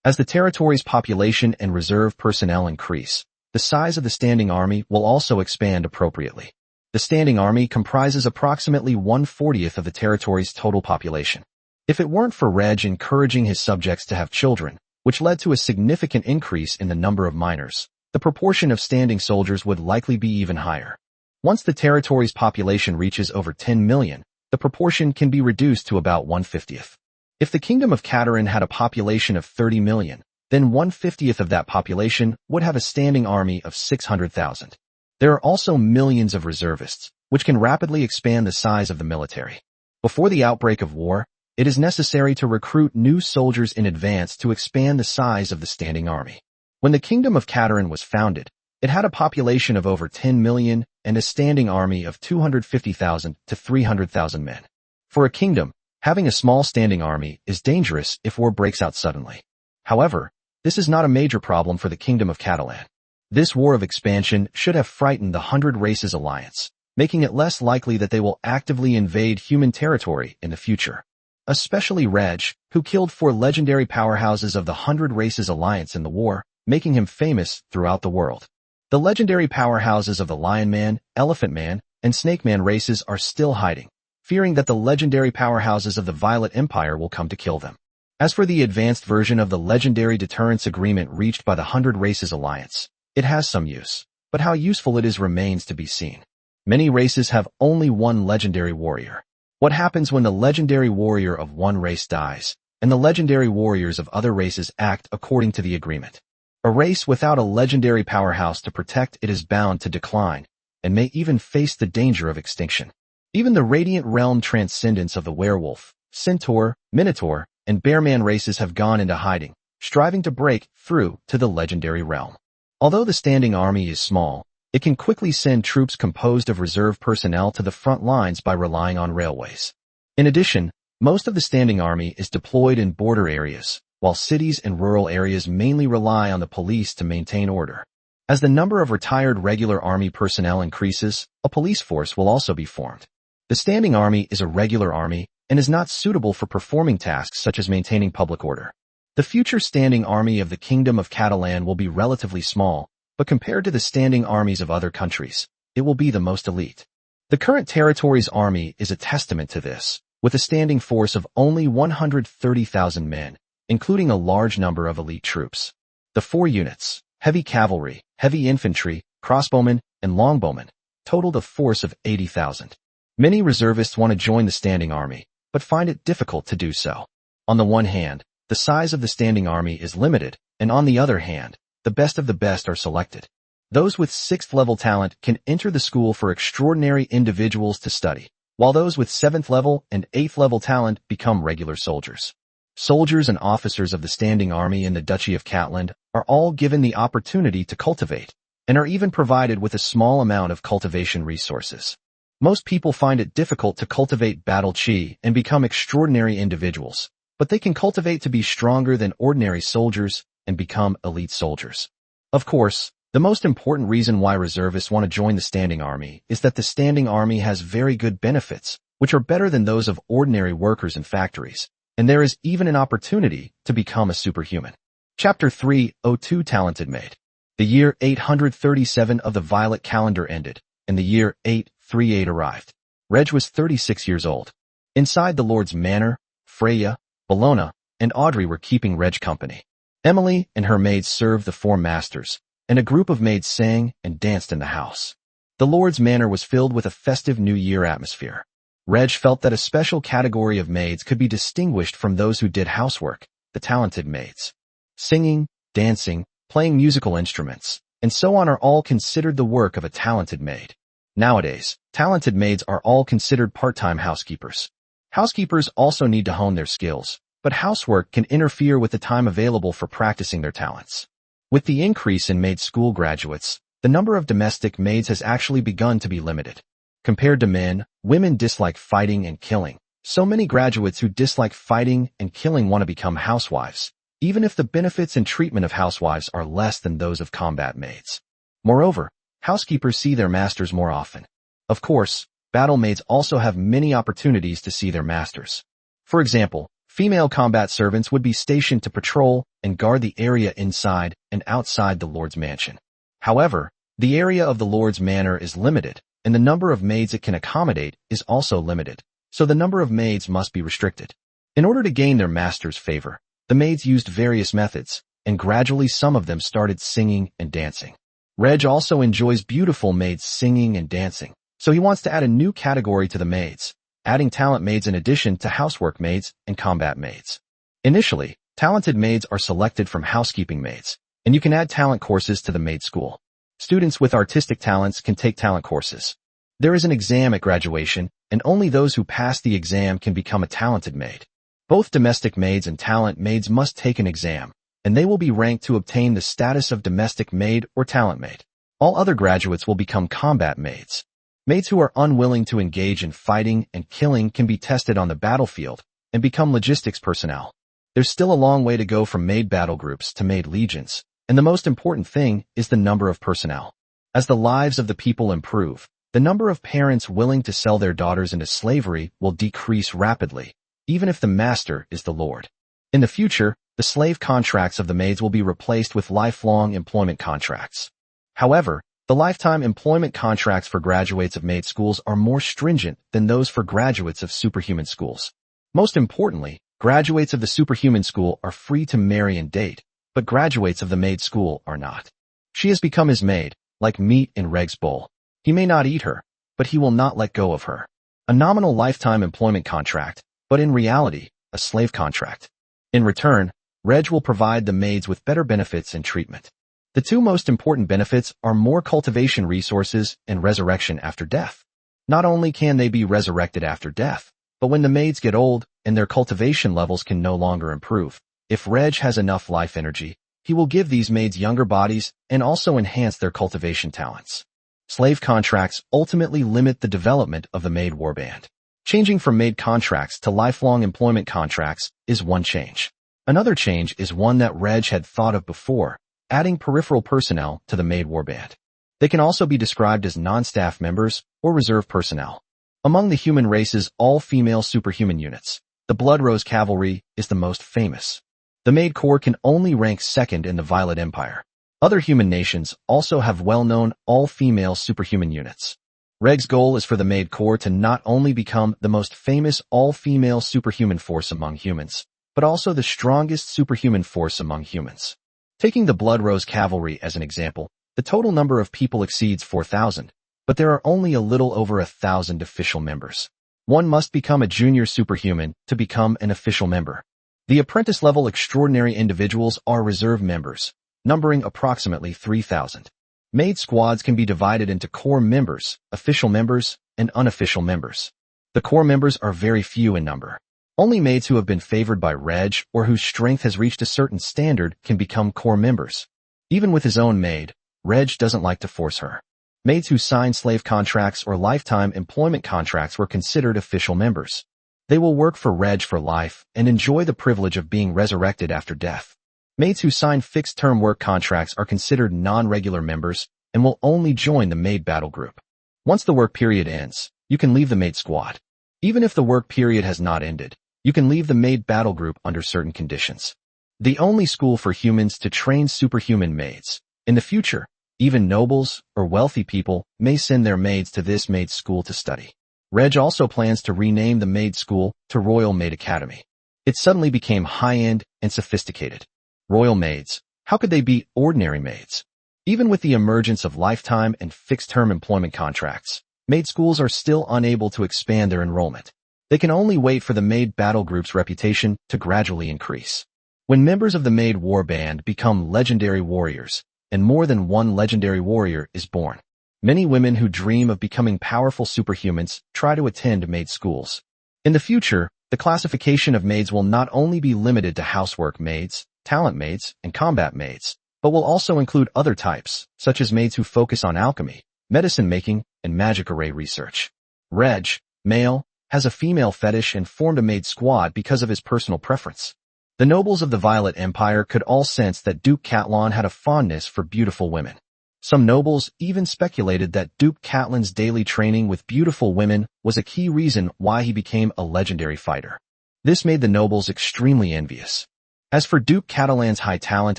[SPEAKER 1] As the territory's population and reserve personnel increase, the size of the Standing Army will also expand appropriately. The Standing Army comprises approximately 1/40 of the territory's total population. If it weren't for Reg encouraging his subjects to have children, which led to a significant increase in the number of minors, the proportion of standing soldiers would likely be even higher. Once the territory's population reaches over 10 million, the proportion can be reduced to about 1/50. If the Kingdom of Catalan had a population of 30 million, then 1/50 of that population would have a standing army of 600,000. There are also millions of reservists, which can rapidly expand the size of the military. Before the outbreak of war, it is necessary to recruit new soldiers in advance to expand the size of the standing army. When the Kingdom of Catalan was founded, it had a population of over 10 million and a standing army of 250,000 to 300,000 men. For a kingdom, having a small standing army is dangerous if war breaks out suddenly. However, this is not a major problem for the Kingdom of Catalan. This war of expansion should have frightened the 100 Races Alliance, making it less likely that they will actively invade human territory in the future. Especially Reg, who killed 4 legendary powerhouses of the 100 Races Alliance in the war, making him famous throughout the world. The legendary powerhouses of the Lion Man, Elephant Man, and Snake Man races are still hiding, fearing that the legendary powerhouses of the Violet Empire will come to kill them. As for the advanced version of the legendary deterrence agreement reached by the 100 Races Alliance, it has some use, but how useful it is remains to be seen. Many races have only one legendary warrior. What happens when the legendary warrior of one race dies, and the legendary warriors of other races act according to the agreement? A race without a legendary powerhouse to protect it is bound to decline, and may even face the danger of extinction. Even the Radiant Realm Transcendence of the Werewolf, Centaur, Minotaur, and Bearman races have gone into hiding, striving to break through to the legendary realm. Although the standing army is small, it can quickly send troops composed of reserve personnel to the front lines by relying on railways. In addition, most of the standing army is deployed in border areas, while cities and rural areas mainly rely on the police to maintain order. As the number of retired regular army personnel increases, a police force will also be formed. The standing army is a regular army and is not suitable for performing tasks such as maintaining public order. The future standing army of the Kingdom of Catalan will be relatively small, but compared to the standing armies of other countries, it will be the most elite. The current territory's army is a testament to this, with a standing force of only 130,000 men, including a large number of elite troops. The 4 units, heavy cavalry, heavy infantry, crossbowmen, and longbowmen, totaled a force of 80,000. Many reservists want to join the standing army, but find it difficult to do so. On the one hand, the size of the standing army is limited, and on the other hand, the best of the best are selected. Those with 6th level talent can enter the school for extraordinary individuals to study, while those with 7th level and 8th level talent become regular soldiers. Soldiers and officers of the standing army in the Duchy of Catalan are all given the opportunity to cultivate, and are even provided with a small amount of cultivation resources. Most people find it difficult to cultivate battle chi and become extraordinary individuals, but they can cultivate to be stronger than ordinary soldiers and become elite soldiers. Of course, the most important reason why reservists want to join the standing army is that the standing army has very good benefits, which are better than those of ordinary workers in factories, and there is even an opportunity to become a superhuman. Chapter 302 Talented Maid. The year 837 of the Violet calendar ended, and the year 838 arrived. Reg was 36 years old. Inside the Lord's manor, Freya, Bologna, and Audrey were keeping Reg company. Emily and her maids served the four masters, and a group of maids sang and danced in the house. The Lord's manor was filled with a festive New Year atmosphere. Reg felt that a special category of maids could be distinguished from those who did housework, the talented maids. Singing, dancing, playing musical instruments, and so on are all considered the work of a talented maid. Nowadays, talented maids are all considered part-time housekeepers. Housekeepers also need to hone their skills, but housework can interfere with the time available for practicing their talents. With the increase in maid school graduates, the number of domestic maids has actually begun to be limited. Compared to men, women dislike fighting and killing. So many graduates who dislike fighting and killing want to become housewives, even if the benefits and treatment of housewives are less than those of combat maids. Moreover, housekeepers see their masters more often. Of course, battle maids also have many opportunities to see their masters. For example, female combat servants would be stationed to patrol and guard the area inside and outside the Lord's mansion. However, the area of the Lord's manor is limited, and the number of maids it can accommodate is also limited, so the number of maids must be restricted. In order to gain their master's favor, the maids used various methods, and gradually some of them started singing and dancing. Reg also enjoys beautiful maids singing and dancing, so he wants to add a new category to the maids, adding talent maids in addition to housework maids and combat maids. Initially, talented maids are selected from housekeeping maids, and you can add talent courses to the maid school. Students with artistic talents can take talent courses. There is an exam at graduation, and only those who pass the exam can become a talented maid. Both domestic maids and talent maids must take an exam, and they will be ranked to obtain the status of domestic maid or talent maid. All other graduates will become combat maids. Maids who are unwilling to engage in fighting and killing can be tested on the battlefield and become logistics personnel. There's still a long way to go from maid battle groups to maid legions, and the most important thing is the number of personnel. As the lives of the people improve, the number of parents willing to sell their daughters into slavery will decrease rapidly, even if the master is the Lord. In the future, the slave contracts of the maids will be replaced with lifelong employment contracts. However, the lifetime employment contracts for graduates of maid schools are more stringent than those for graduates of superhuman schools. Most importantly, graduates of the superhuman school are free to marry and date, but graduates of the maid school are not. She has become his maid, like meat in Reg's bowl. He may not eat her, but he will not let go of her. A nominal lifetime employment contract, but in reality, a slave contract. In return, Reg will provide the maids with better benefits and treatment. The two most important benefits are more cultivation resources and resurrection after death. Not only can they be resurrected after death, but when the maids get old and their cultivation levels can no longer improve, if Reg has enough life energy, he will give these maids younger bodies and also enhance their cultivation talents. Slave contracts ultimately limit the development of the maid warband. Changing from maid contracts to lifelong employment contracts is one change. Another change is one that Reg had thought of before, adding peripheral personnel to the maid warband. They can also be described as non-staff members or reserve personnel. Among the human race's all-female superhuman units, the Blood Rose Cavalry is the most famous. The Maid Corps can only rank second in the Violet Empire. Other human nations also have well-known all-female superhuman units. Reg's goal is for the Maid Corps to not only become the most famous all-female superhuman force among humans, but also the strongest superhuman force among humans. Taking the Blood Rose Cavalry as an example, the total number of people exceeds 4,000, but there are only a little over 1,000 official members. One must become a junior superhuman to become an official member. The apprentice-level extraordinary individuals are reserve members, numbering approximately 3,000. Maid squads can be divided into core members, official members, and unofficial members. The core members are very few in number. Only maids who have been favored by Reg or whose strength has reached a certain standard can become core members. Even with his own maid, Reg doesn't like to force her. Maids who signed slave contracts or lifetime employment contracts were considered official members. They will work for Reg for life and enjoy the privilege of being resurrected after death. Maids who sign fixed-term work contracts are considered non-regular members and will only join the maid battle group. Once the work period ends, you can leave the maid squad. Even if the work period has not ended, you can leave the maid battle group under certain conditions. The only school for humans to train superhuman maids. In the future, even nobles or wealthy people may send their maids to this maid school to study. Reg also plans to rename the Maid School to Royal Maid Academy. It suddenly became high-end and sophisticated. Royal maids. How could they be ordinary maids? Even with the emergence of lifetime and fixed-term employment contracts, maid schools are still unable to expand their enrollment. They can only wait for the maid battle group's reputation to gradually increase. When members of the Maid War Band become legendary warriors, and more than one legendary warrior is born, many women who dream of becoming powerful superhumans try to attend maid schools. In the future, the classification of maids will not only be limited to housework maids, talent maids, and combat maids, but will also include other types, such as maids who focus on alchemy, medicine making, and magic array research. Reg, male, has a female fetish and formed a maid squad because of his personal preference. The nobles of the Violet Empire could all sense that Duke Catelan had a fondness for beautiful women. Some nobles even speculated that Duke Catelan's daily training with beautiful women was a key reason why he became a legendary fighter. This made the nobles extremely envious. As for Duke Catelan's high talent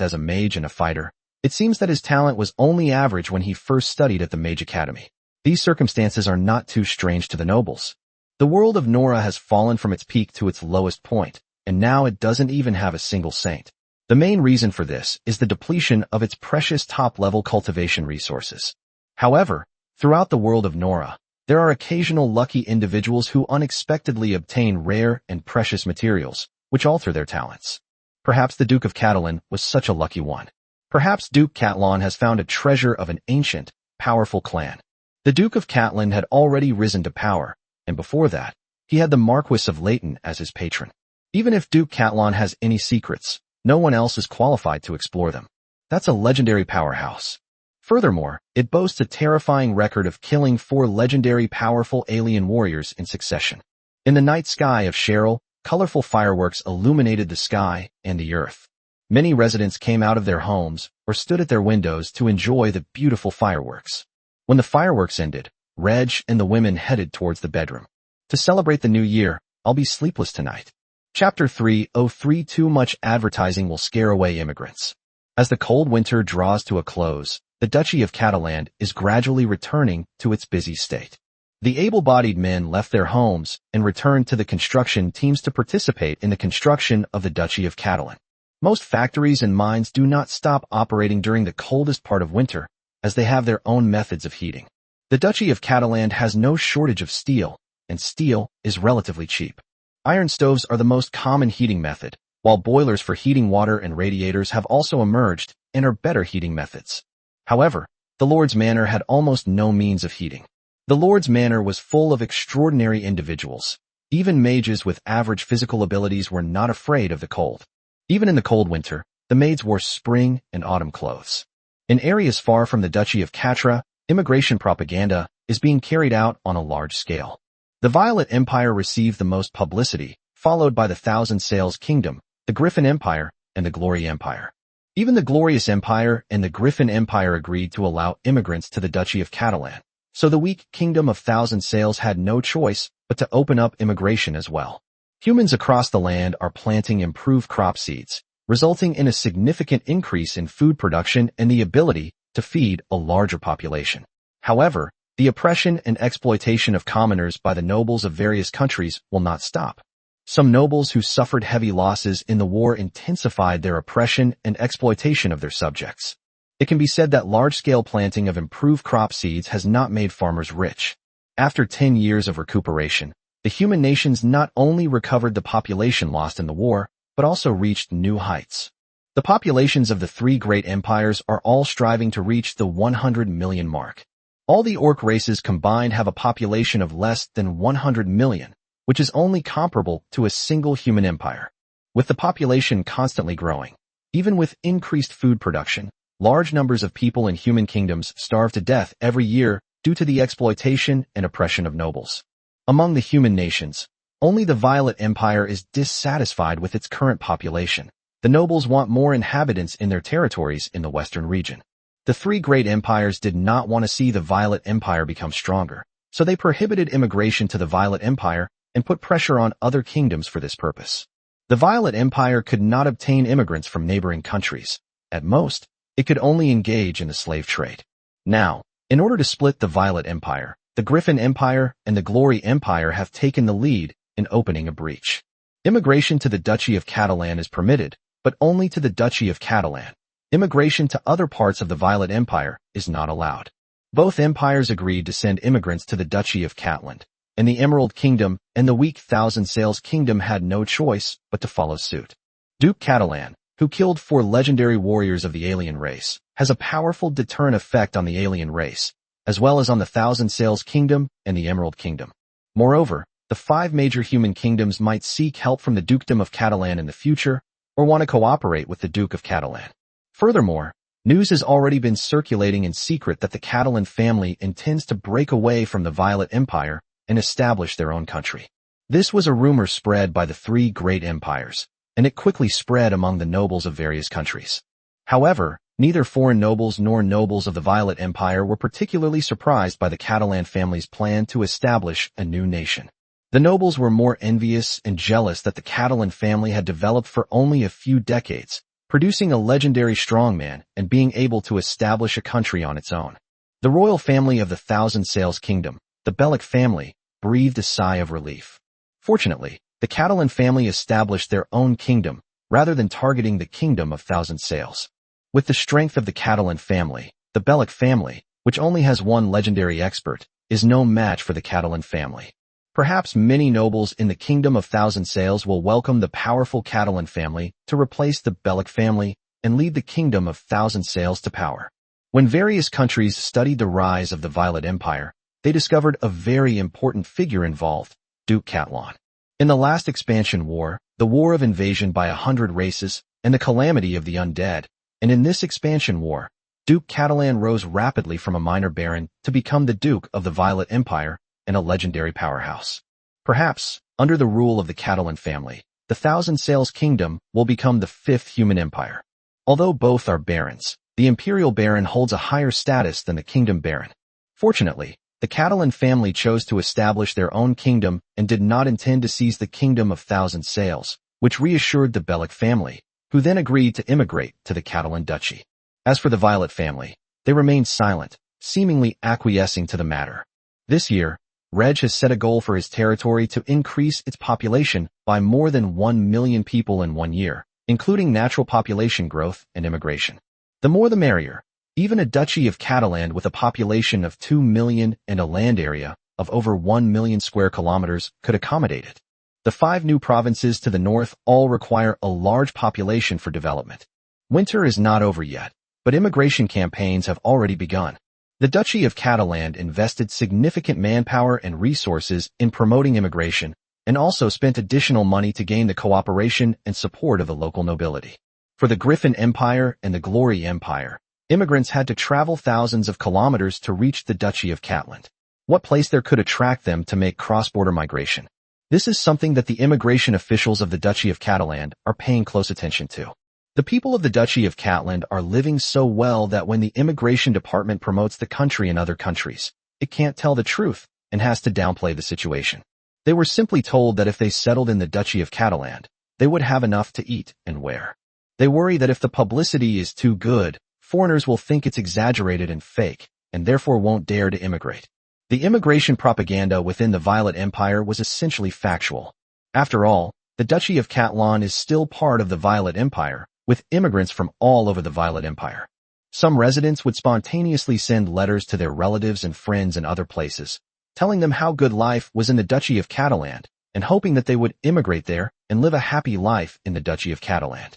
[SPEAKER 1] as a mage and a fighter, it seems that his talent was only average when he first studied at the Mage Academy. These circumstances are not too strange to the nobles. The world of Nora has fallen from its peak to its lowest point, and now it doesn't even have a single saint. The main reason for this is the depletion of its precious top-level cultivation resources. However, throughout the world of Nora, there are occasional lucky individuals who unexpectedly obtain rare and precious materials, which alter their talents. Perhaps the Duke of Catelan was such a lucky one. Perhaps Duke Catelan has found a treasure of an ancient, powerful clan. The Duke of Catelan had already risen to power, and before that, he had the Marquis of Leighton as his patron. Even if Duke Catelan has any secrets, no one else is qualified to explore them. That's a legendary powerhouse. Furthermore, it boasts a terrifying record of killing 4 legendary powerful alien warriors in succession. In the night sky of Cheryl, colorful fireworks illuminated the sky and the earth. Many residents came out of their homes or stood at their windows to enjoy the beautiful fireworks. When the fireworks ended, Reg and the women headed towards the bedroom. To celebrate the new year, I'll be sleepless tonight. Chapter 303 Too much advertising will scare away immigrants. As the cold winter draws to a close, the Duchy of Catalan is gradually returning to its busy state. The able-bodied men left their homes and returned to the construction teams to participate in the construction of the Duchy of Catalan. Most factories and mines do not stop operating during the coldest part of winter, as they have their own methods of heating. The Duchy of Catalan has no shortage of steel, and steel is relatively cheap. Iron stoves are the most common heating method, while boilers for heating water and radiators have also emerged and are better heating methods. However, the Lord's Manor had almost no means of heating. The Lord's Manor was full of extraordinary individuals. Even mages with average physical abilities were not afraid of the cold. Even in the cold winter, the maids wore spring and autumn clothes. In areas far from the Duchy of Catra, immigration propaganda is being carried out on a large scale. The Violet Empire received the most publicity, followed by the Thousand Sails Kingdom, the Griffin Empire, and the Glory Empire. Even the Glorious Empire and the Griffin Empire agreed to allow immigrants to the Duchy of Catalan, so the weak Kingdom of Thousand Sails had no choice but to open up immigration as well. Humans across the land are planting improved crop seeds, resulting in a significant increase in food production and the ability to feed a larger population. However, the oppression and exploitation of commoners by the nobles of various countries will not stop. Some nobles who suffered heavy losses in the war intensified their oppression and exploitation of their subjects. It can be said that large-scale planting of improved crop seeds has not made farmers rich. After 10 years of recuperation, the human nations not only recovered the population lost in the war, but also reached new heights. The populations of the 3 great empires are all striving to reach the 100 million mark. All the orc races combined have a population of less than 100 million, which is only comparable to a single human empire. With the population constantly growing, even with increased food production, large numbers of people in human kingdoms starve to death every year due to the exploitation and oppression of nobles. Among the human nations, only the Violet Empire is dissatisfied with its current population. The nobles want more inhabitants in their territories in the western region. The 3 great empires did not want to see the Violet Empire become stronger, so they prohibited immigration to the Violet Empire and put pressure on other kingdoms for this purpose. The Violet Empire could not obtain immigrants from neighboring countries. At most, it could only engage in the slave trade. Now, in order to split the Violet Empire, the Griffin Empire and the Glory Empire have taken the lead in opening a breach. Immigration to the Duchy of Catalan is permitted, but only to the Duchy of Catalan. Immigration to other parts of the Violet Empire is not allowed. Both empires agreed to send immigrants to the Duchy of Catalan, and the Emerald Kingdom and the weak Thousand Sails Kingdom had no choice but to follow suit. Duke Catalan, who killed 4 legendary warriors of the alien race, has a powerful deterrent effect on the alien race, as well as on the Thousand Sails Kingdom and the Emerald Kingdom. Moreover, the 5 major human kingdoms might seek help from the Dukedom of Catalan in the future, or want to cooperate with the Duke of Catalan. Furthermore, news has already been circulating in secret that the Catalan family intends to break away from the Violet Empire and establish their own country. This was a rumor spread by the 3 great empires, and it quickly spread among the nobles of various countries. However, neither foreign nobles nor nobles of the Violet Empire were particularly surprised by the Catalan family's plan to establish a new nation. The nobles were more envious and jealous that the Catalan family had developed for only a few decades, producing a legendary strongman and being able to establish a country on its own. The royal family of the Thousand Sails Kingdom, the Bellic family, breathed a sigh of relief. Fortunately, the Catalan family established their own kingdom, rather than targeting the Kingdom of Thousand Sails. With the strength of the Catalan family, the Bellic family, which only has 1 legendary expert, is no match for the Catalan family. Perhaps many nobles in the Kingdom of Thousand Sails will welcome the powerful Catalan family to replace the Bellic family and lead the Kingdom of Thousand Sails to power. When various countries studied the rise of the Violet Empire, they discovered a very important figure involved, Duke Catalan. In the last expansion war, the war of invasion by 100 races, and the calamity of the undead, and in this expansion war, Duke Catalan rose rapidly from a minor baron to become the Duke of the Violet Empire and a legendary powerhouse. Perhaps, under the rule of the Catalan family, the Thousand Sails Kingdom will become the 5th human empire. Although both are barons, the Imperial Baron holds a higher status than the Kingdom Baron. Fortunately, the Catalan family chose to establish their own kingdom and did not intend to seize the Kingdom of Thousand Sails, which reassured the Bellic family, who then agreed to immigrate to the Catalan Duchy. As for the Violet family, they remained silent, seemingly acquiescing to the matter. This year, Reg has set a goal for his territory to increase its population by more than 1 million people in 1 year, including natural population growth and immigration. The more the merrier. Even a Duchy of Catalan with a population of 2 million and a land area of over 1 million square kilometers could accommodate it. The 5 new provinces to the north all require a large population for development. Winter is not over yet, but immigration campaigns have already begun. The Duchy of Catalan invested significant manpower and resources in promoting immigration, and also spent additional money to gain the cooperation and support of the local nobility. For the Griffin Empire and the Glory Empire, immigrants had to travel thousands of kilometers to reach the Duchy of Catalan. What place there could attract them to make cross-border migration? This is something that the immigration officials of the Duchy of Catalan are paying close attention to. The people of the Duchy of Catalan are living so well that when the immigration department promotes the country in other countries, it can't tell the truth and has to downplay the situation. They were simply told that if they settled in the Duchy of Catalan, they would have enough to eat and wear. They worry that if the publicity is too good, foreigners will think it's exaggerated and fake, and therefore won't dare to immigrate. The immigration propaganda within the Violet Empire was essentially factual. After all, the Duchy of Catalan is still part of the Violet Empire, with immigrants from all over the Violet Empire. Some residents would spontaneously send letters to their relatives and friends in other places, telling them how good life was in the Duchy of Catalan, and hoping that they would immigrate there and live a happy life in the Duchy of Catalan.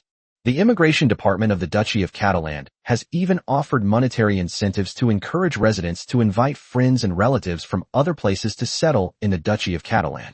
[SPEAKER 1] The immigration department of the Duchy of Catalan has even offered monetary incentives to encourage residents to invite friends and relatives from other places to settle in the Duchy of Catalan.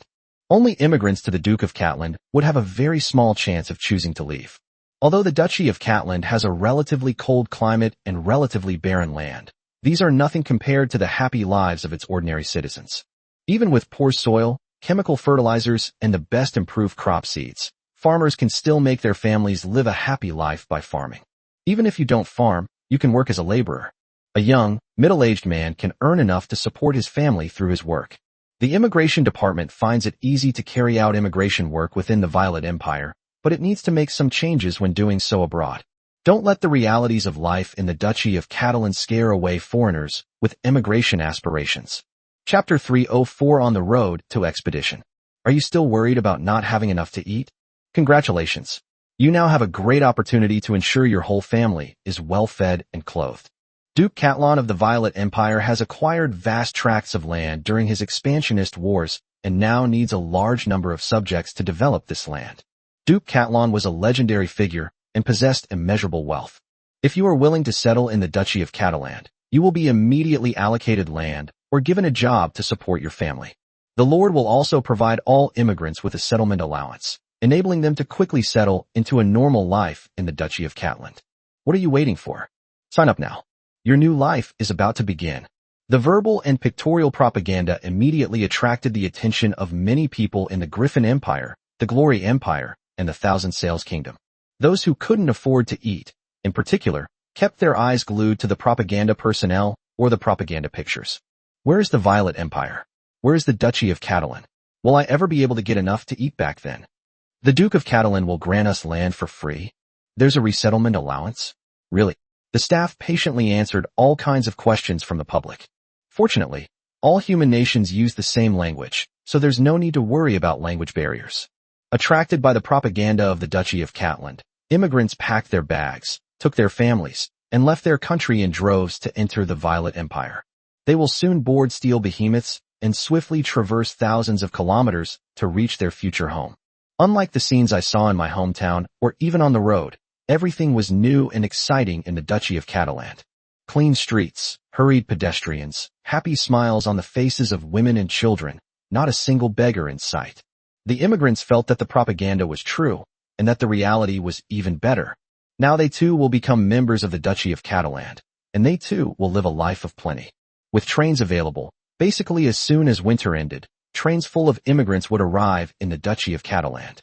[SPEAKER 1] Only immigrants to the Duke of Catalan would have a very small chance of choosing to leave. Although the Duchy of Catalan has a relatively cold climate and relatively barren land, these are nothing compared to the happy lives of its ordinary citizens. Even with poor soil, chemical fertilizers, and the best improved crop seeds, farmers can still make their families live a happy life by farming. Even if you don't farm, you can work as a laborer. A young, middle-aged man can earn enough to support his family through his work. The immigration department finds it easy to carry out immigration work within the Violet Empire, but it needs to make some changes when doing so abroad. Don't let the realities of life in the Duchy of Catalan scare away foreigners with immigration aspirations. Chapter 304 On the Road to Expedition. Are you still worried about not having enough to eat? Congratulations. You now have a great opportunity to ensure your whole family is well fed and clothed. Duke Catelan of the Violet Empire has acquired vast tracts of land during his expansionist wars and now needs a large number of subjects to develop this land. Duke Catelan was a legendary figure and possessed immeasurable wealth. If you are willing to settle in the Duchy of Catalan, you will be immediately allocated land or given a job to support your family. The Lord will also provide all immigrants with a settlement allowance, enabling them to quickly settle into a normal life in the Duchy of Catalan. What are you waiting for? Sign up now. Your new life is about to begin. The verbal and pictorial propaganda immediately attracted the attention of many people in the Griffin Empire, the Glory Empire, and the Thousand Sails Kingdom. Those who couldn't afford to eat, in particular, kept their eyes glued to the propaganda personnel or the propaganda pictures. Where is the Violet Empire? Where is the Duchy of Catalan? Will I ever be able to get enough to eat back then? The Duke of Catalan will grant us land for free. There's a resettlement allowance? Really? The staff patiently answered all kinds of questions from the public. Fortunately, all human nations use the same language, so there's no need to worry about language barriers. Attracted by the propaganda of the Duchy of Catalan, immigrants packed their bags, took their families, and left their country in droves to enter the Violet Empire. They will soon board steel behemoths and swiftly traverse thousands of kilometers to reach their future home. Unlike the scenes I saw in my hometown or even on the road, everything was new and exciting in the Duchy of Catalan. Clean streets, hurried pedestrians, happy smiles on the faces of women and children, not a single beggar in sight. The immigrants felt that the propaganda was true and that the reality was even better. Now they too will become members of the Duchy of Catalan, and they too will live a life of plenty. With trains available, basically as soon as winter ended, trains full of immigrants would arrive in the Duchy of Catalan.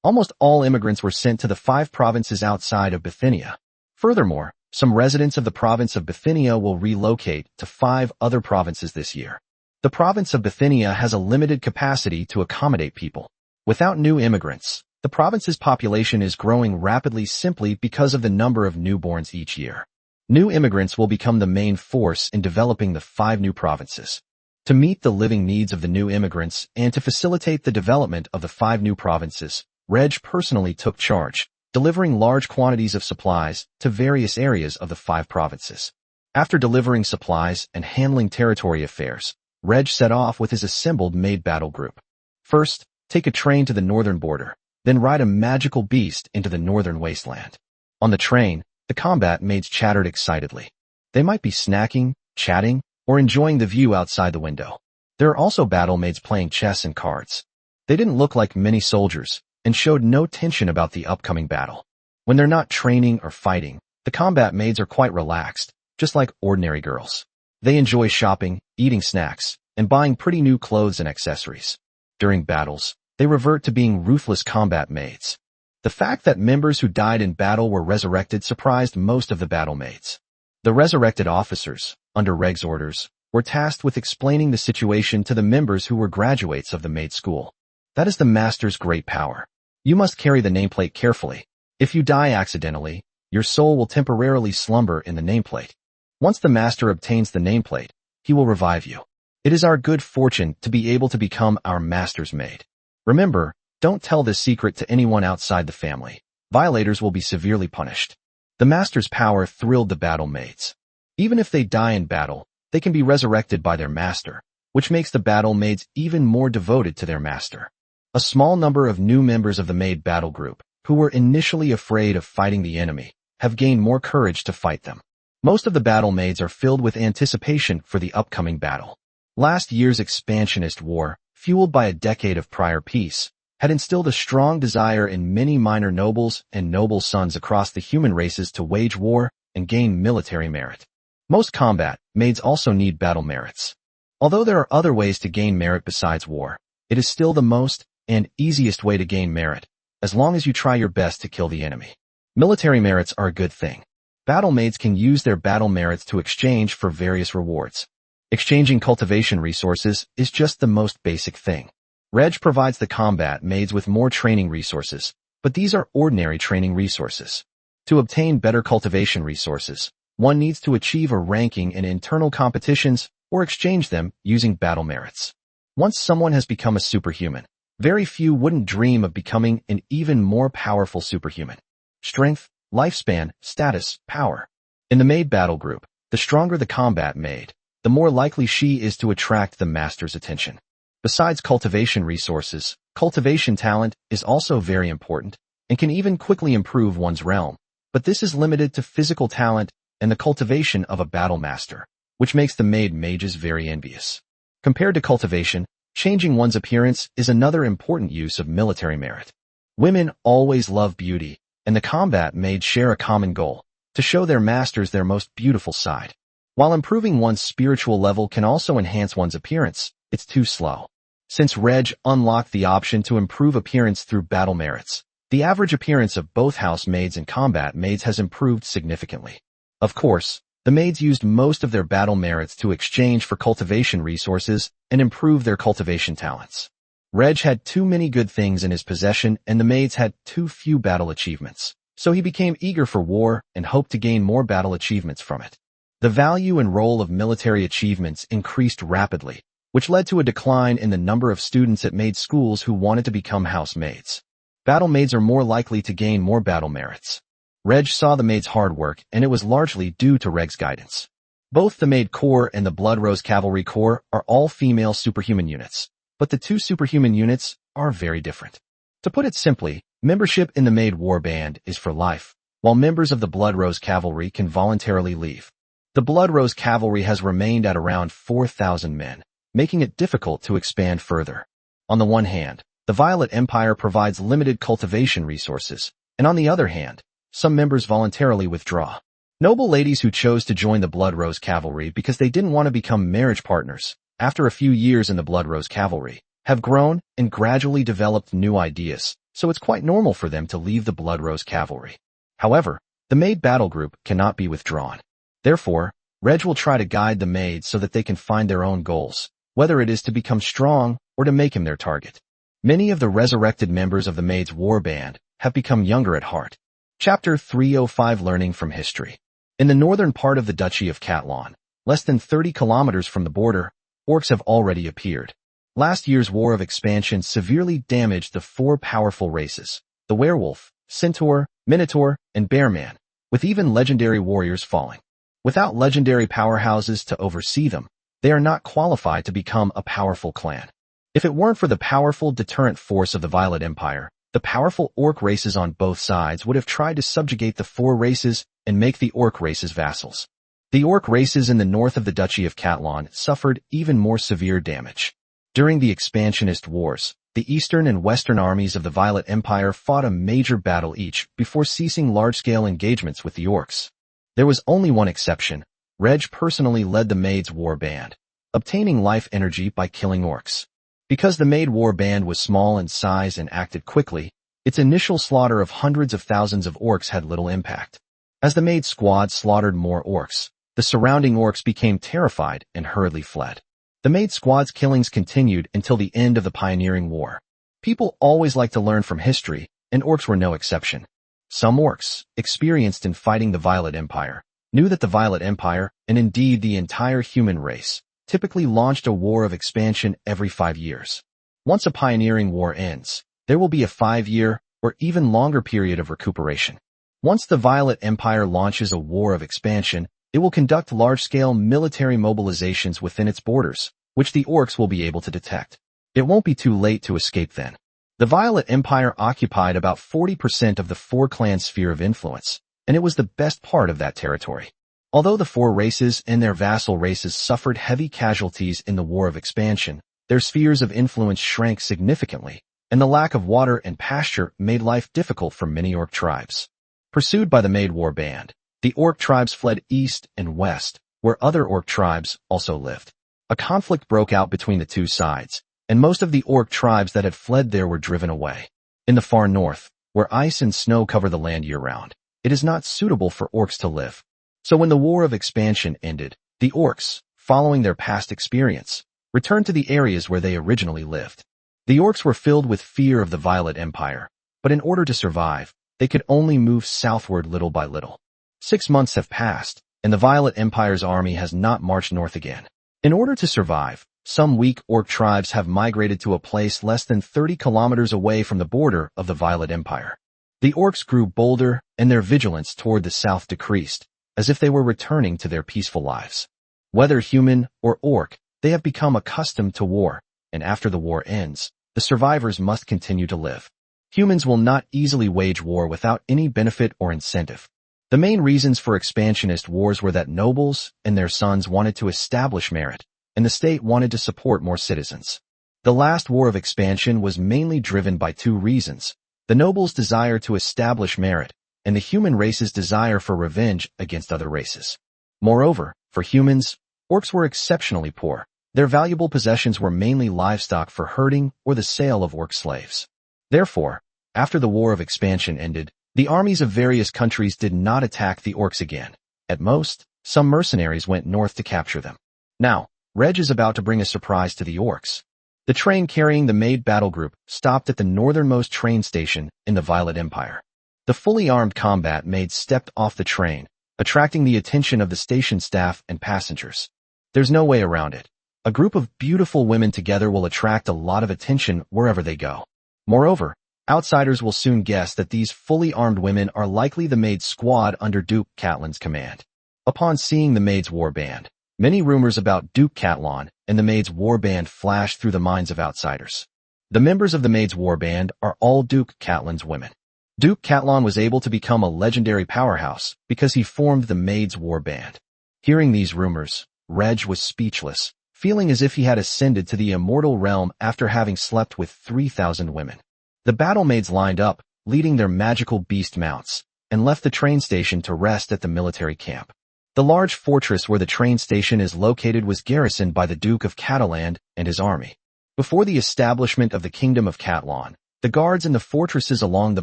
[SPEAKER 1] Almost all immigrants were sent to the 5 provinces outside of Bithynia. Furthermore, some residents of the province of Bithynia will relocate to 5 other provinces this year. The province of Bithynia has a limited capacity to accommodate people. Without new immigrants, the province's population is growing rapidly simply because of the number of newborns each year. New immigrants will become the main force in developing the 5 new provinces. To meet the living needs of the new immigrants and to facilitate the development of the 5 new provinces, Reg personally took charge, delivering large quantities of supplies to various areas of the 5 provinces. After delivering supplies and handling territory affairs, Reg set off with his assembled Maid battle group. First, take a train to the northern border, then ride a magical beast into the northern wasteland. On the train, the combat maids chattered excitedly. They might be snacking, chatting, or enjoying the view outside the window. There are also battle maids playing chess and cards. They didn't look like many soldiers and showed no tension about the upcoming battle. When they're not training or fighting, the combat maids are quite relaxed, just like ordinary girls. They enjoy shopping, eating snacks, and buying pretty new clothes and accessories. During battles, they revert to being ruthless combat maids. The fact that members who died in battle were resurrected surprised most of the battle maids. The resurrected officers, under Reg's orders, were tasked with explaining the situation to the members who were graduates of the maid school. That is the master's great power. You must carry the nameplate carefully. If you die accidentally, your soul will temporarily slumber in the nameplate. Once the master obtains the nameplate, he will revive you. It is our good fortune to be able to become our master's maid. Remember, don't tell this secret to anyone outside the family. Violators will be severely punished. The master's power thrilled the battle maids. Even if they die in battle, they can be resurrected by their master, which makes the battle maids even more devoted to their master. A small number of new members of the Maid battle group, who were initially afraid of fighting the enemy, have gained more courage to fight them. Most of the battle maids are filled with anticipation for the upcoming battle. Last year's expansionist war, fueled by a decade of prior peace, had instilled a strong desire in many minor nobles and noble sons across the human races to wage war and gain military merit. Most combat maids also need battle merits. Although there are other ways to gain merit besides war, it is still the most and easiest way to gain merit, as long as you try your best to kill the enemy. Military merits are a good thing. Battle maids can use their battle merits to exchange for various rewards. Exchanging cultivation resources is just the most basic thing. Reg provides the combat maids with more training resources, but these are ordinary training resources. To obtain better cultivation resources, one needs to achieve a ranking in internal competitions or exchange them using battle merits. Once someone has become a superhuman, very few wouldn't dream of becoming an even more powerful superhuman. Strength, lifespan, status, power. In the Maid battle group, the stronger the combat Maid, the more likely she is to attract the master's attention. Besides cultivation resources, cultivation talent is also very important and can even quickly improve one's realm, but this is limited to physical talent and the cultivation of a battle master, which makes the Maid mages very envious. Compared to cultivation, changing one's appearance is another important use of military merit. Women always love beauty, and the combat Maids share a common goal, to show their masters their most beautiful side. While improving one's spiritual level can also enhance one's appearance, it's too slow. Since Reg unlocked the option to improve appearance through battle merits, the average appearance of both house maids and combat maids has improved significantly. Of course, the maids used most of their battle merits to exchange for cultivation resources and improve their cultivation talents. Reg had too many good things in his possession and the maids had too few battle achievements, so he became eager for war and hoped to gain more battle achievements from it. The value and role of military achievements increased rapidly, which led to a decline in the number of students at maid schools who wanted to become house maids. Battle maids are more likely to gain more battle merits. Reg saw the maids' hard work, and it was largely due to Reg's guidance. Both the Maid Corps and the Blood Rose Cavalry Corps are all female superhuman units, but the two superhuman units are very different. To put it simply, membership in the Maid War Band is for life, while members of the Blood Rose Cavalry can voluntarily leave. The Blood Rose Cavalry has remained at around 4,000 men, making it difficult to expand further. On the one hand, the Violet Empire provides limited cultivation resources, and on the other hand, some members voluntarily withdraw. Noble ladies who chose to join the Blood Rose Cavalry because they didn't want to become marriage partners, after a few years in the Blood Rose Cavalry, have grown and gradually developed new ideas, so it's quite normal for them to leave the Blood Rose Cavalry. However, the Maid battle group cannot be withdrawn. Therefore, Reg will try to guide the maids so that they can find their own goals, whether it is to become strong or to make him their target. Many of the resurrected members of the Maid's War Band have become younger at heart. Chapter 305 Learning from History. In the northern part of the Duchy of Catlan, less than 30 kilometers from the border, orcs have already appeared. Last year's War of Expansion severely damaged the four powerful races, the Werewolf, Centaur, Minotaur, and Bearman, with even legendary warriors falling. Without legendary powerhouses to oversee them, they are not qualified to become a powerful clan. If it weren't for the powerful deterrent force of the Violet Empire, the powerful orc races on both sides would have tried to subjugate the four races and make the orc races vassals. The orc races in the north of the Duchy of Catlan suffered even more severe damage. During the Expansionist Wars, the eastern and western armies of the Violet Empire fought a major battle each before ceasing large-scale engagements with the orcs. There was only one exception. Reg personally led the Maid's War Band, obtaining life energy by killing orcs. Because the Maid War Band was small in size and acted quickly, its initial slaughter of hundreds of thousands of orcs had little impact. As the Maid squad slaughtered more orcs, the surrounding orcs became terrified and hurriedly fled. The Maid squad's killings continued until the end of the Pioneering War. People always like to learn from history, and orcs were no exception. Some orcs, experienced in fighting the Violet Empire, knew that the Violet Empire, and indeed the entire human race, typically launched a war of expansion every 5 years. Once a pioneering war ends, there will be a 5-year or even longer period of recuperation. Once the Violet Empire launches a war of expansion, it will conduct large-scale military mobilizations within its borders, which the orcs will be able to detect. It won't be too late to escape then. The Violet Empire occupied about 40% of the four-clan sphere of influence, and it was the best part of that territory. Although the four races and their vassal races suffered heavy casualties in the War of Expansion, their spheres of influence shrank significantly, and the lack of water and pasture made life difficult for many orc tribes. Pursued by the Maid War Band, the orc tribes fled east and west, where other orc tribes also lived. A conflict broke out between the two sides, and most of the orc tribes that had fled there were driven away. In the far north, where ice and snow cover the land year-round, it is not suitable for orcs to live. So when the War of Expansion ended, the orcs, following their past experience, returned to the areas where they originally lived. The orcs were filled with fear of the Violet Empire, but in order to survive, they could only move southward little by little. 6 months have passed, and the Violet Empire's army has not marched north again. In order to survive, some weak orc tribes have migrated to a place less than 30 kilometers away from the border of the Violet Empire. The orcs grew bolder, and their vigilance toward the south decreased, as if they were returning to their peaceful lives. Whether human or orc, they have become accustomed to war, and after the war ends, the survivors must continue to live. Humans will not easily wage war without any benefit or incentive. The main reasons for expansionist wars were that nobles and their sons wanted to establish merit, and the state wanted to support more citizens. The last war of expansion was mainly driven by two reasons: the nobles' desire to establish merit, and the human race's desire for revenge against other races. Moreover, for humans, orcs were exceptionally poor. Their valuable possessions were mainly livestock for herding or the sale of orc slaves. Therefore, after the War of Expansion ended, the armies of various countries did not attack the orcs again. At most, some mercenaries went north to capture them. Now, Reg is about to bring a surprise to the orcs. The train carrying the Maid battle group stopped at the northernmost train station in the Violet Empire. The fully armed combat Maid stepped off the train, attracting the attention of the station staff and passengers. There's no way around it. A group of beautiful women together will attract a lot of attention wherever they go. Moreover, outsiders will soon guess that these fully armed women are likely the Maid squad under Duke Catlan's command. Upon seeing the Maid's war band, many rumors about Duke Catlan and the Maid's war band flashed through the minds of outsiders. The members of the Maid's war band are all Duke Catlan's women. Duke Catlan was able to become a legendary powerhouse because he formed the Maid's war band. Hearing these rumors, Reg was speechless, feeling as if he had ascended to the immortal realm after having slept with 3,000 women. The battle maids lined up, leading their magical beast mounts, and left the train station to rest at the military camp. The large fortress where the train station is located was garrisoned by the Duke of Catalan and his army. Before the establishment of the Kingdom of Catlan, the guards in the fortresses along the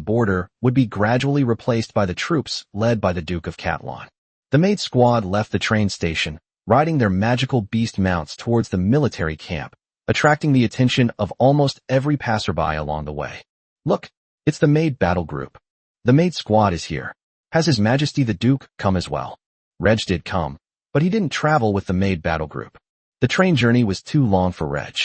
[SPEAKER 1] border would be gradually replaced by the troops led by the Duke of Catlan. The Maid squad left the train station, riding their magical beast mounts towards the military camp, attracting the attention of almost every passerby along the way. Look, it's the Maid battle group. The Maid squad is here. Has His Majesty the Duke come as well? Reg did come, but he didn't travel with the Maid battle group. The train journey was too long for Reg.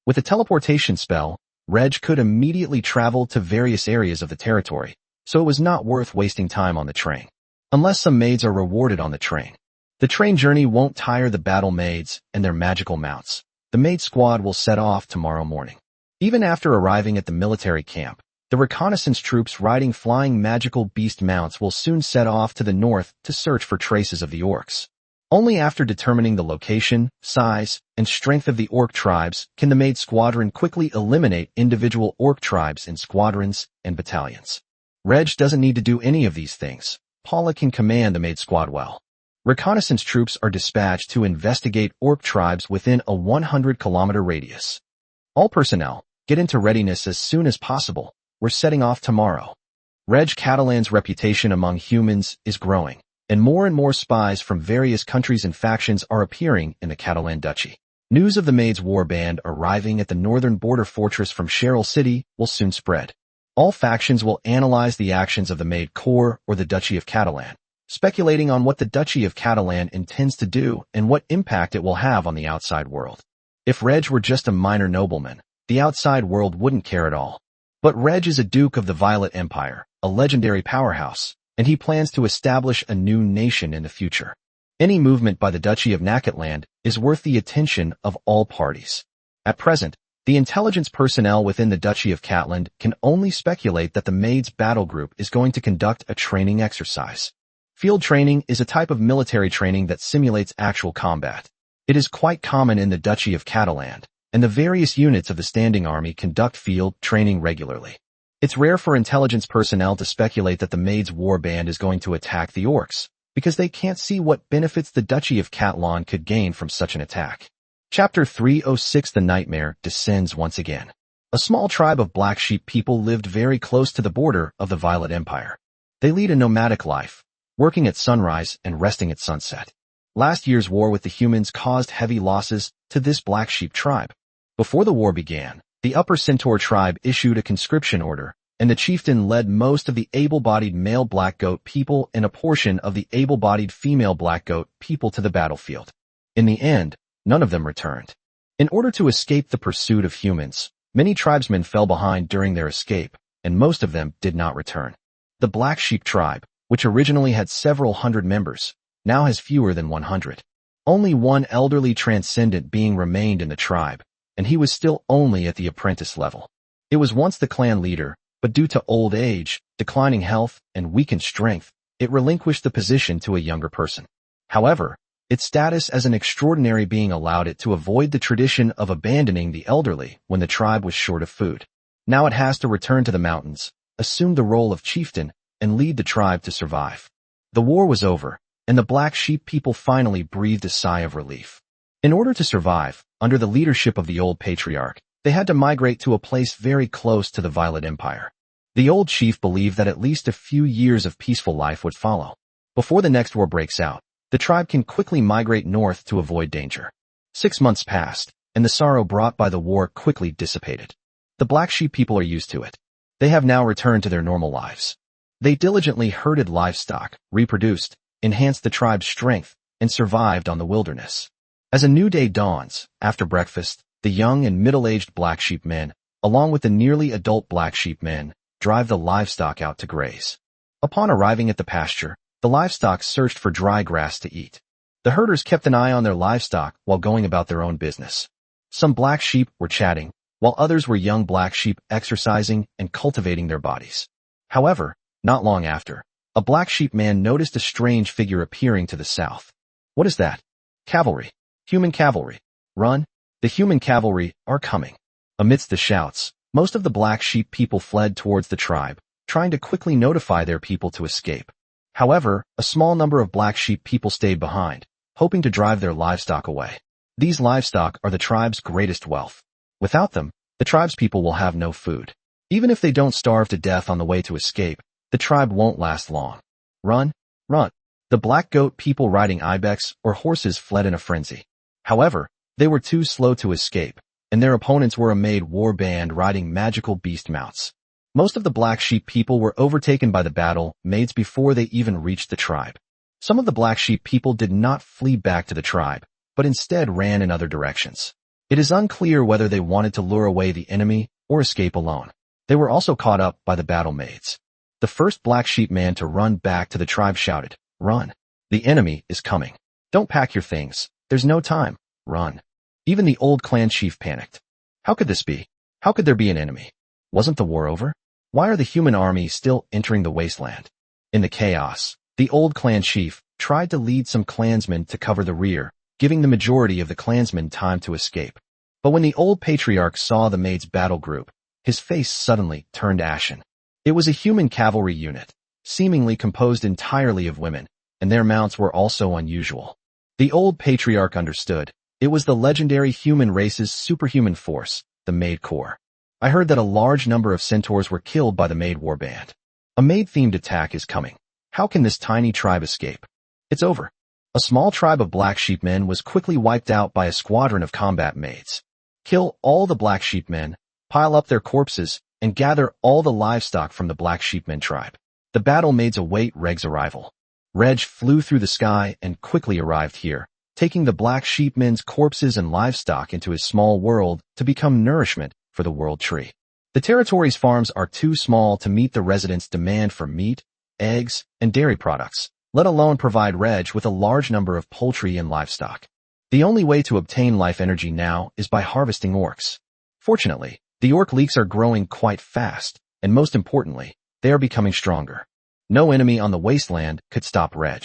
[SPEAKER 1] With a teleportation spell, Reg could immediately travel to various areas of the territory, so it was not worth wasting time on the train. Unless some maids are rewarded on the train. The train journey won't tire the battle maids and their magical mounts. The Maid squad will set off tomorrow morning. Even after arriving at the military camp, the reconnaissance troops riding flying magical beast mounts will soon set off to the north to search for traces of the orcs. Only after determining the location, size, and strength of the orc tribes can the Maid squadron quickly eliminate individual orc tribes in squadrons and battalions. Reg doesn't need to do any of these things. Paula can command the Maid squad well. Reconnaissance troops are dispatched to investigate orc tribes within a 100-kilometer radius. All personnel, get into readiness as soon as possible. We're setting off tomorrow. Reg Catalan's reputation among humans is growing, and more spies from various countries and factions are appearing in the Catalan Duchy. News of the Maid's war band arriving at the northern border fortress from Cheryl City will soon spread. All factions will analyze the actions of the Maid Corps or the Duchy of Catalan, speculating on what the Duchy of Catalan intends to do and what impact it will have on the outside world. If Reg were just a minor nobleman, the outside world wouldn't care at all. But Reg is a Duke of the Violet Empire, a legendary powerhouse, and he plans to establish a new nation in the future. Any movement by the Duchy of Nakatland is worth the attention of all parties. At present, the intelligence personnel within the Duchy of Catland can only speculate that the Maid's battle group is going to conduct a training exercise. Field training is a type of military training that simulates actual combat. It is quite common in the Duchy of Catalan, and the various units of the Standing Army conduct field training regularly. It's rare for intelligence personnel to speculate that the Maid's war band is going to attack the orcs, because they can't see what benefits the Duchy of Catlan could gain from such an attack. Chapter 306 The Nightmare descends once again. A small tribe of black sheep people lived very close to the border of the Violet Empire. They lead a nomadic life, working at sunrise and resting at sunset. Last year's war with the humans caused heavy losses to this black sheep tribe. Before the war began, the Upper Centaur tribe issued a conscription order, and the chieftain led most of the able-bodied male black goat people and a portion of the able-bodied female black goat people to the battlefield. In the end, none of them returned. In order to escape the pursuit of humans, many tribesmen fell behind during their escape, and most of them did not return. The Black Sheep tribe, which originally had several hundred members, now has fewer than 100. Only one elderly transcendent being remained in the tribe, and he was still only at the apprentice level. It was once the clan leader, but due to old age, declining health, and weakened strength, it relinquished the position to a younger person. However, its status as an extraordinary being allowed it to avoid the tradition of abandoning the elderly when the tribe was short of food. Now it has to return to the mountains, assume the role of chieftain, and lead the tribe to survive. The war was over, and the Black Sheep people finally breathed a sigh of relief. In order to survive, under the leadership of the old patriarch, they had to migrate to a place very close to the Violet Empire. The old chief believed that at least a few years of peaceful life would follow. Before the next war breaks out, the tribe can quickly migrate north to avoid danger. 6 months passed, and the sorrow brought by the war quickly dissipated. The Black Sheep people are used to it. They have now returned to their normal lives. They diligently herded livestock, reproduced, enhanced the tribe's strength, and survived on the wilderness. As a new day dawns, after breakfast, the young and middle-aged Black Sheep men, along with the nearly adult Black Sheep men, drive the livestock out to graze. Upon arriving at the pasture, the livestock searched for dry grass to eat. The herders kept an eye on their livestock while going about their own business. Some Black Sheep were chatting, while others were young Black Sheep exercising and cultivating their bodies. However, not long after, a Black Sheep man noticed a strange figure appearing to the south. What is that? Cavalry. Human cavalry. Run. The human cavalry are coming. Amidst the shouts, most of the Black Sheep people fled towards the tribe, trying to quickly notify their people to escape. However, a small number of Black Sheep people stayed behind, hoping to drive their livestock away. These livestock are the tribe's greatest wealth. Without them, the tribe's people will have no food. Even if they don't starve to death on the way to escape, the tribe won't last long. Run, run. The black goat people riding ibex or horses fled in a frenzy. However, they were too slow to escape, and their opponents were a Maid war band riding magical beast mounts. Most of the Black Sheep people were overtaken by the battle Maids before they even reached the tribe. Some of the Black Sheep people did not flee back to the tribe, but instead ran in other directions. It is unclear whether they wanted to lure away the enemy or escape alone. They were also caught up by the battle Maids. The first Black Sheep man to run back to the tribe shouted, "Run! The enemy is coming. Don't pack your things. There's no time. Run." Even the old clan chief panicked. How could this be? How could there be an enemy? Wasn't the war over? Why are the human army still entering the wasteland? In the chaos, the old clan chief tried to lead some clansmen to cover the rear, giving the majority of the clansmen time to escape. But when the old patriarch saw the Maid's battle group, his face suddenly turned ashen. It was a human cavalry unit, seemingly composed entirely of women, and their mounts were also unusual. The old patriarch understood. It was the legendary human race's superhuman force, the Maid Corps. I heard that a large number of centaurs were killed by the Maid warband. A Maid-themed attack is coming. How can this tiny tribe escape? It's over. A small tribe of Black Sheep men was quickly wiped out by a squadron of combat Maids. Kill all the Black Sheep men, pile up their corpses, and gather all the livestock from the Black Sheep men tribe. The battle Maids await Reg's arrival. Reg flew through the sky and quickly arrived here, taking the Black Sheep men's corpses and livestock into his small world to become nourishment for the world tree. The territory's farms are too small to meet the residents' demand for meat, eggs, and dairy products, let alone provide Reg with a large number of poultry and livestock. The only way to obtain life energy now is by harvesting orcs. Fortunately, the orc leaks are growing quite fast, and most importantly, they are becoming stronger. No enemy on the wasteland could stop Reg.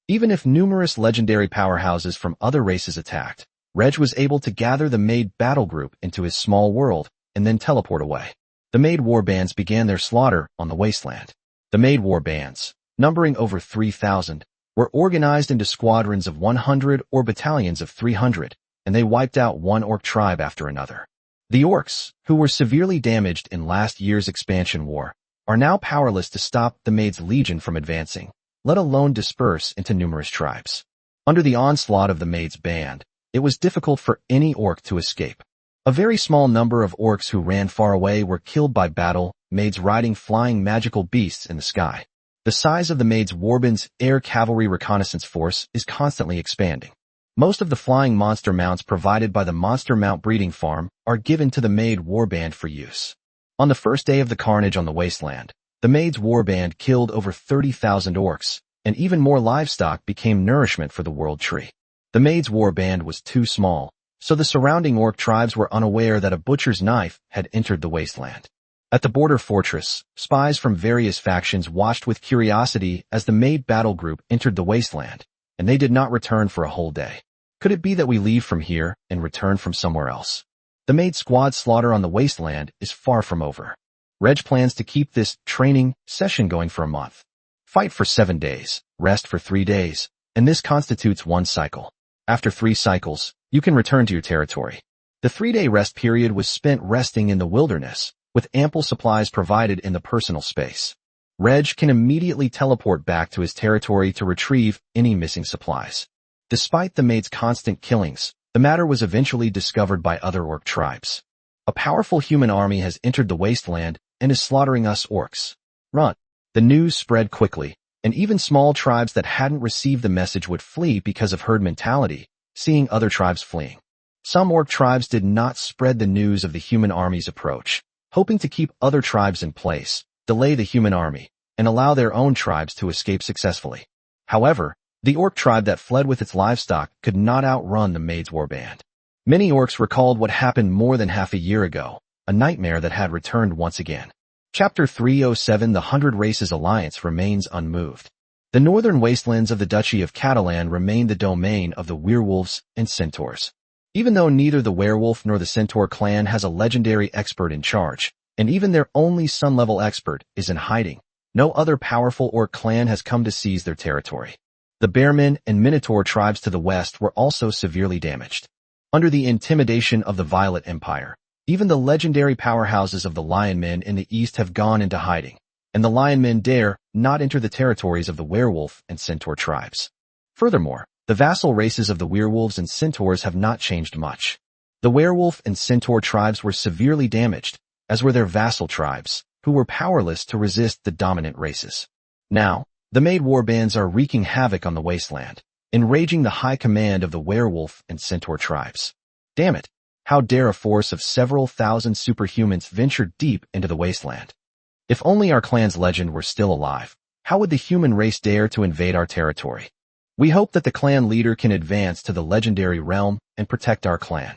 [SPEAKER 1] Even if numerous legendary powerhouses from other races attacked, Reg was able to gather the Maid battle group into his small world and then teleport away. The Maid war bands began their slaughter on the wasteland. The Maid war bands, numbering over 3,000, were organized into squadrons of 100 or battalions of 300, and they wiped out one orc tribe after another. The orcs, who were severely damaged in last year's expansion war, are now powerless to stop the Maid's legion from advancing, let alone disperse into numerous tribes. Under the onslaught of the Maid's band, it was difficult for any orc to escape. A very small number of orcs who ran far away were killed by battle Maids riding flying magical beasts in the sky. The size of the Maid's warband's air cavalry reconnaissance force is constantly expanding. Most of the flying monster mounts provided by the Monster Mount breeding farm are given to the Maid warband for use. On the first day of the carnage on the wasteland, the Maid's warband killed over 30,000 orcs, and even more livestock became nourishment for the world tree. The Maid's warband was too small, so the surrounding orc tribes were unaware that a butcher's knife had entered the wasteland. At the border fortress, spies from various factions watched with curiosity as the Maid battle group entered the wasteland, and they did not return for a whole day. Could it be that we leave from here and return from somewhere else? The Maid squad slaughter on the wasteland is far from over. Reg plans to keep this training session going for a month. Fight for 7 days, rest for 3 days, and this constitutes one cycle. After 3 cycles, you can return to your territory. The 3-day rest period was spent resting in the wilderness, with ample supplies provided in the personal space. Reg can immediately teleport back to his territory to retrieve any missing supplies. Despite the Maid's constant killings, the matter was eventually discovered by other orc tribes. A powerful human army has entered the wasteland and is slaughtering us orcs. Run! The news spread quickly, and even small tribes that hadn't received the message would flee because of herd mentality, seeing other tribes fleeing. Some orc tribes did not spread the news of the human army's approach, hoping to keep other tribes in place, delay the human army, and allow their own tribes to escape successfully. However, the orc tribe that fled with its livestock could not outrun the Maid's warband. Many orcs recalled what happened more than half a year ago, a nightmare that had returned once again. Chapter 307 The 100 Races Alliance remains unmoved. The northern wastelands of the Duchy of Catalan remain the domain of the werewolves and centaurs. Even though neither the werewolf nor the centaur clan has a legendary expert in charge, and even their only sun-level expert is in hiding, no other powerful orc clan has come to seize their territory. The Bearmen and Minotaur tribes to the west were also severely damaged. Under the intimidation of the Violet Empire, even the legendary powerhouses of the Lionmen in the east have gone into hiding, and the Lionmen dare not enter the territories of the werewolf and centaur tribes. Furthermore, the vassal races of the werewolves and centaurs have not changed much. The werewolf and centaur tribes were severely damaged, as were their vassal tribes, who were powerless to resist the dominant races. Now, the Maid warbands are wreaking havoc on the wasteland, enraging the high command of the werewolf and centaur tribes. Damn it! How dare a force of several thousand superhumans venture deep into the wasteland? If only our clan's legend were still alive, how would the human race dare to invade our territory? We hope that the clan leader can advance to the legendary realm and protect our clan.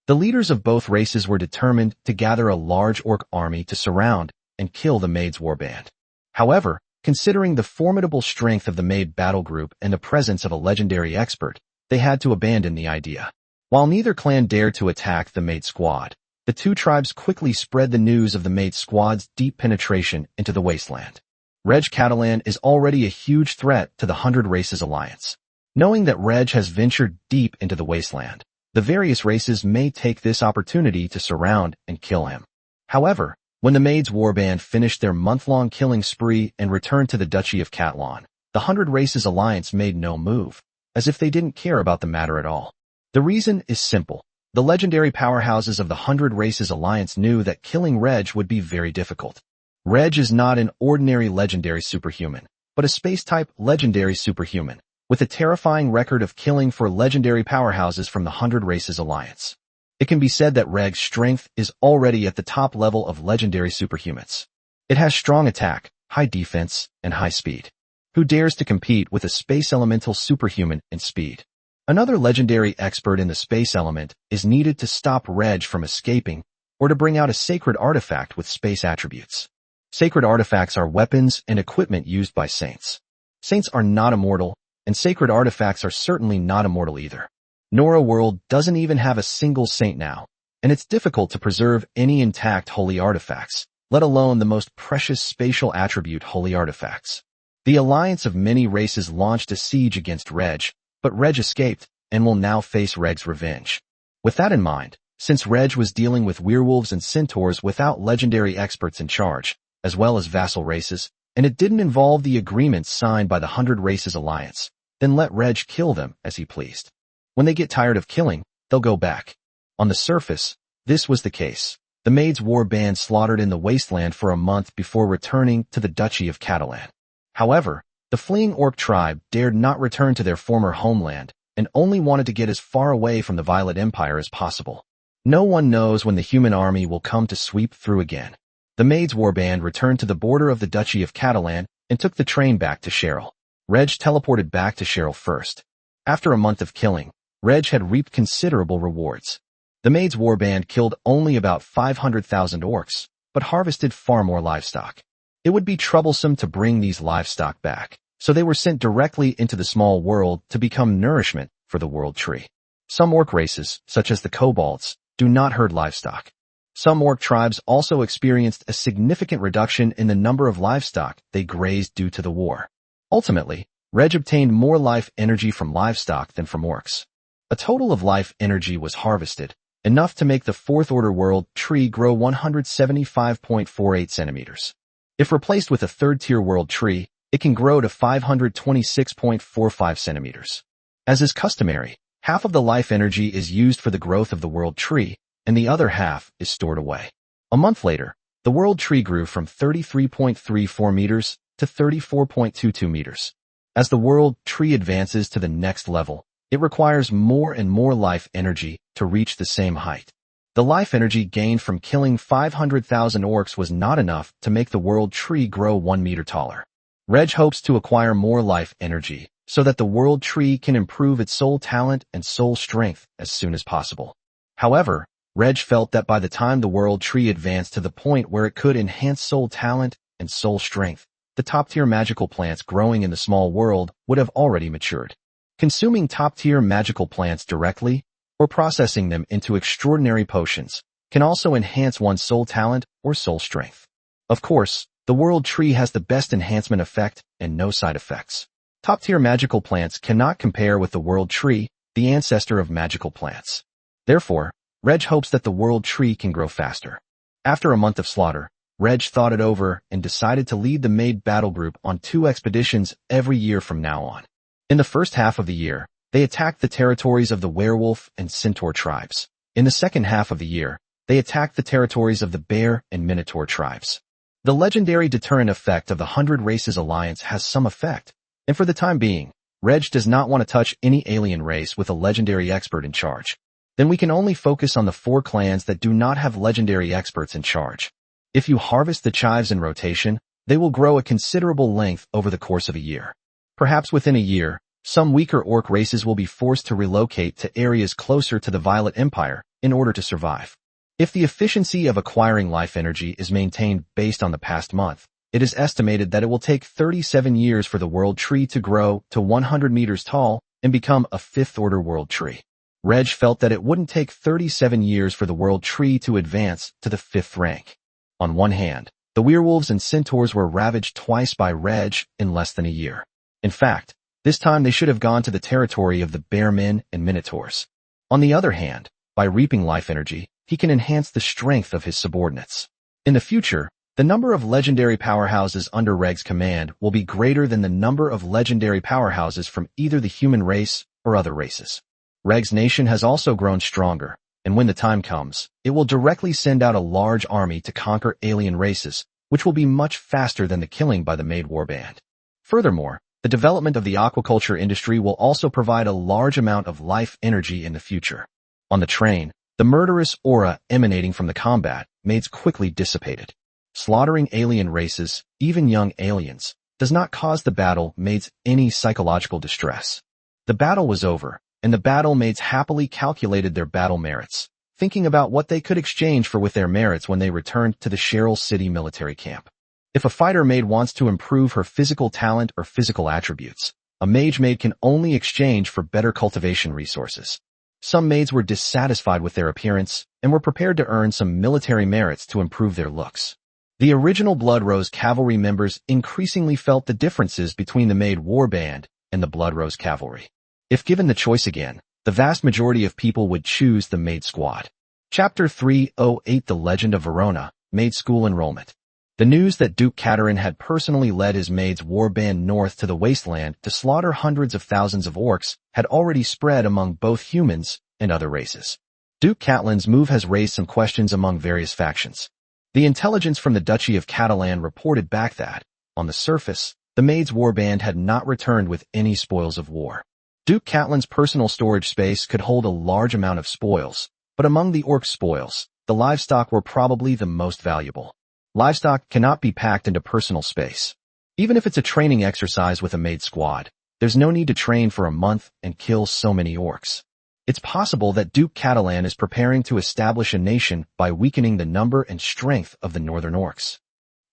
[SPEAKER 1] The leaders of both races were determined to gather a large orc army to surround and kill the Maid's warband. However, considering the formidable strength of the Maid battle group and the presence of a legendary expert, they had to abandon the idea. While neither clan dared to attack the Maid squad, the two tribes quickly spread the news of the Maid squad's deep penetration into the wasteland. Reg Catalan is already a huge threat to the 100 Races Alliance. Knowing that Reg has ventured deep into the wasteland, the various races may take this opportunity to surround and kill him. However, when the Maid's warband finished their month-long killing spree and returned to the Duchy of Catalan, the 100 Races Alliance made no move, as if they didn't care about the matter at all. The reason is simple. The legendary powerhouses of the 100 Races Alliance knew that killing Reg would be very difficult. Reg is not an ordinary legendary superhuman, but a space-type legendary superhuman, with a terrifying record of killing for legendary powerhouses from the 100 Races Alliance. It can be said that Reg's strength is already at the top level of legendary superhumans. It has strong attack, high defense, and high speed. Who dares to compete with a space elemental superhuman in speed? Another legendary expert in the space element is needed to stop Reg from escaping or to bring out a sacred artifact with space attributes. Sacred artifacts are weapons and equipment used by saints. Saints are not immortal, and sacred artifacts are certainly not immortal either. Nora World doesn't even have a single saint now, and it's difficult to preserve any intact holy artifacts, let alone the most precious spatial attribute holy artifacts. The alliance of many races launched a siege against Reg, but Reg escaped and will now face Reg's revenge. With that in mind, since Reg was dealing with werewolves and centaurs without legendary experts in charge, as well as vassal races, and it didn't involve the agreements signed by the 100 Races Alliance, then let Reg kill them as he pleased. When they get tired of killing, they'll go back. On the surface, this was the case. The Maid's war band slaughtered in the wasteland for a month before returning to the Duchy of Catalan. However, the fleeing orc tribe dared not return to their former homeland and only wanted to get as far away from the Violet Empire as possible. No one knows when the human army will come to sweep through again. The Maid's warband returned to the border of the Duchy of Catalan and took the train back to Cheryl. Reg teleported back to Cheryl first. After a month of killing, Reg had reaped considerable rewards. The Maid's warband killed only about 500,000 orcs, but harvested far more livestock. It would be troublesome to bring these livestock back, so they were sent directly into the small world to become nourishment for the world tree. Some orc races, such as the kobolds, do not herd livestock. Some orc tribes also experienced a significant reduction in the number of livestock they grazed due to the war. Ultimately, Reg obtained more life energy from livestock than from orcs. A total of life energy was harvested, enough to make the Fourth Order world tree grow 175.48 centimeters. If replaced with a third-tier world tree, it can grow to 526.45 centimeters. As is customary, half of the life energy is used for the growth of the world tree, and the other half is stored away. A month later, the world tree grew from 33.34 meters to 34.22 meters. As the world tree advances to the next level, it requires more and more life energy to reach the same height. The life energy gained from killing 500,000 orcs was not enough to make the world tree grow 1 meter taller. Reg hopes to acquire more life energy so that the world tree can improve its soul talent and soul strength as soon as possible. However, Reg felt that by the time the world tree advanced to the point where it could enhance soul talent and soul strength, the top-tier magical plants growing in the small world would have already matured. Consuming top-tier magical plants directly, or processing them into extraordinary potions, can also enhance one's soul talent or soul strength. Of course, the world tree has the best enhancement effect and no side effects. Top-tier magical plants cannot compare with the world tree, the ancestor of magical plants. Therefore, Reg hopes that the world tree can grow faster. After a month of slaughter, Reg thought it over and decided to lead the Maid battle group on 2 expeditions every year from now on. In the first half of the year, they attacked the territories of the werewolf and centaur tribes. In the second half of the year, they attacked the territories of the bear and minotaur tribes. The legendary deterrent effect of the 100 Races Alliance has some effect, and for the time being, Reg does not want to touch any alien race with a legendary expert in charge. Then we can only focus on the 4 clans that do not have legendary experts in charge. If you harvest the chives in rotation, they will grow a considerable length over the course of a year. Perhaps within a year, some weaker orc races will be forced to relocate to areas closer to the Violet Empire in order to survive. If the efficiency of acquiring life energy is maintained based on the past month, it is estimated that it will take 37 years for the world tree to grow to 100 meters tall and become a 5th order world tree. Reg felt that it wouldn't take 37 years for the world tree to advance to the 5th rank. On one hand, the werewolves and centaurs were ravaged twice by Reg in less than a year. In fact, this time they should have gone to the territory of the bear men and minotaurs. On the other hand, by reaping life energy, he can enhance the strength of his subordinates. In the future, the number of legendary powerhouses under Reg's command will be greater than the number of legendary powerhouses from either the human race or other races. Reg's nation has also grown stronger, and when the time comes, it will directly send out a large army to conquer alien races, which will be much faster than the killing by the Maid warband. Furthermore, the development of the aquaculture industry will also provide a large amount of life energy in the future. On the train, the murderous aura emanating from the combat Maids quickly dissipated. Slaughtering alien races, even young aliens, does not cause the battle Maids any psychological distress. The battle was over, and the battle Maids happily calculated their battle merits, thinking about what they could exchange for with their merits when they returned to the Cheryl City military camp. If a fighter maid wants to improve her physical talent or physical attributes, a mage maid can only exchange for better cultivation resources. Some maids were dissatisfied with their appearance and were prepared to earn some military merits to improve their looks. The original Blood Rose Cavalry members increasingly felt the differences between the Maid warband and the Blood Rose Cavalry. If given the choice again, the vast majority of people would choose the Maid Squad. Chapter 308 The Legend of Verona, Maid School Enrollment. The news that Duke Katerin had personally led his maids warband north to the wasteland to slaughter hundreds of thousands of orcs had already spread among both humans and other races. Duke Catelyn's move has raised some questions among various factions. The intelligence from the Duchy of Catalan reported back that, on the surface, the maids warband had not returned with any spoils of war. Duke Catelyn's personal storage space could hold a large amount of spoils, but among the orc spoils, the livestock were probably the most valuable. Livestock cannot be packed into personal space. Even if it's a training exercise with a Maid squad, there's no need to train for a month and kill so many orcs. It's possible that Duke Catelyn is preparing to establish a nation by weakening the number and strength of the northern orcs.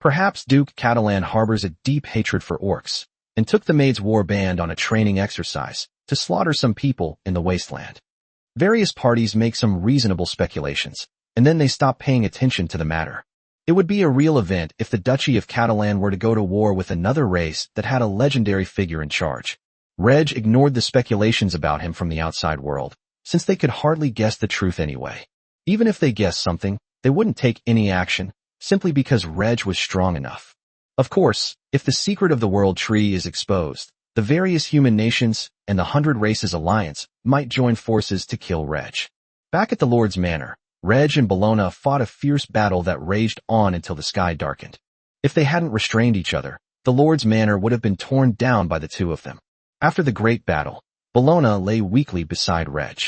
[SPEAKER 1] Perhaps Duke Catelyn harbors a deep hatred for orcs, and took the Maid's war band on a training exercise to slaughter some people in the wasteland. Various parties make some reasonable speculations, and then they stop paying attention to the matter. It would be a real event if the Duchy of Catelyn were to go to war with another race that had a legendary figure in charge. Reg ignored the speculations about him from the outside world, since they could hardly guess the truth anyway. Even if they guessed something, they wouldn't take any action, simply because Reg was strong enough. Of course, if the secret of the World Tree is exposed, the various human nations and the 100 Races Alliance might join forces to kill Reg. Back at the Lord's Manor, Reg and Bellona fought a fierce battle that raged on until the sky darkened. If they hadn't restrained each other, the Lord's Manor would have been torn down by the two of them. After the great battle, Bellona lay weakly beside Reg.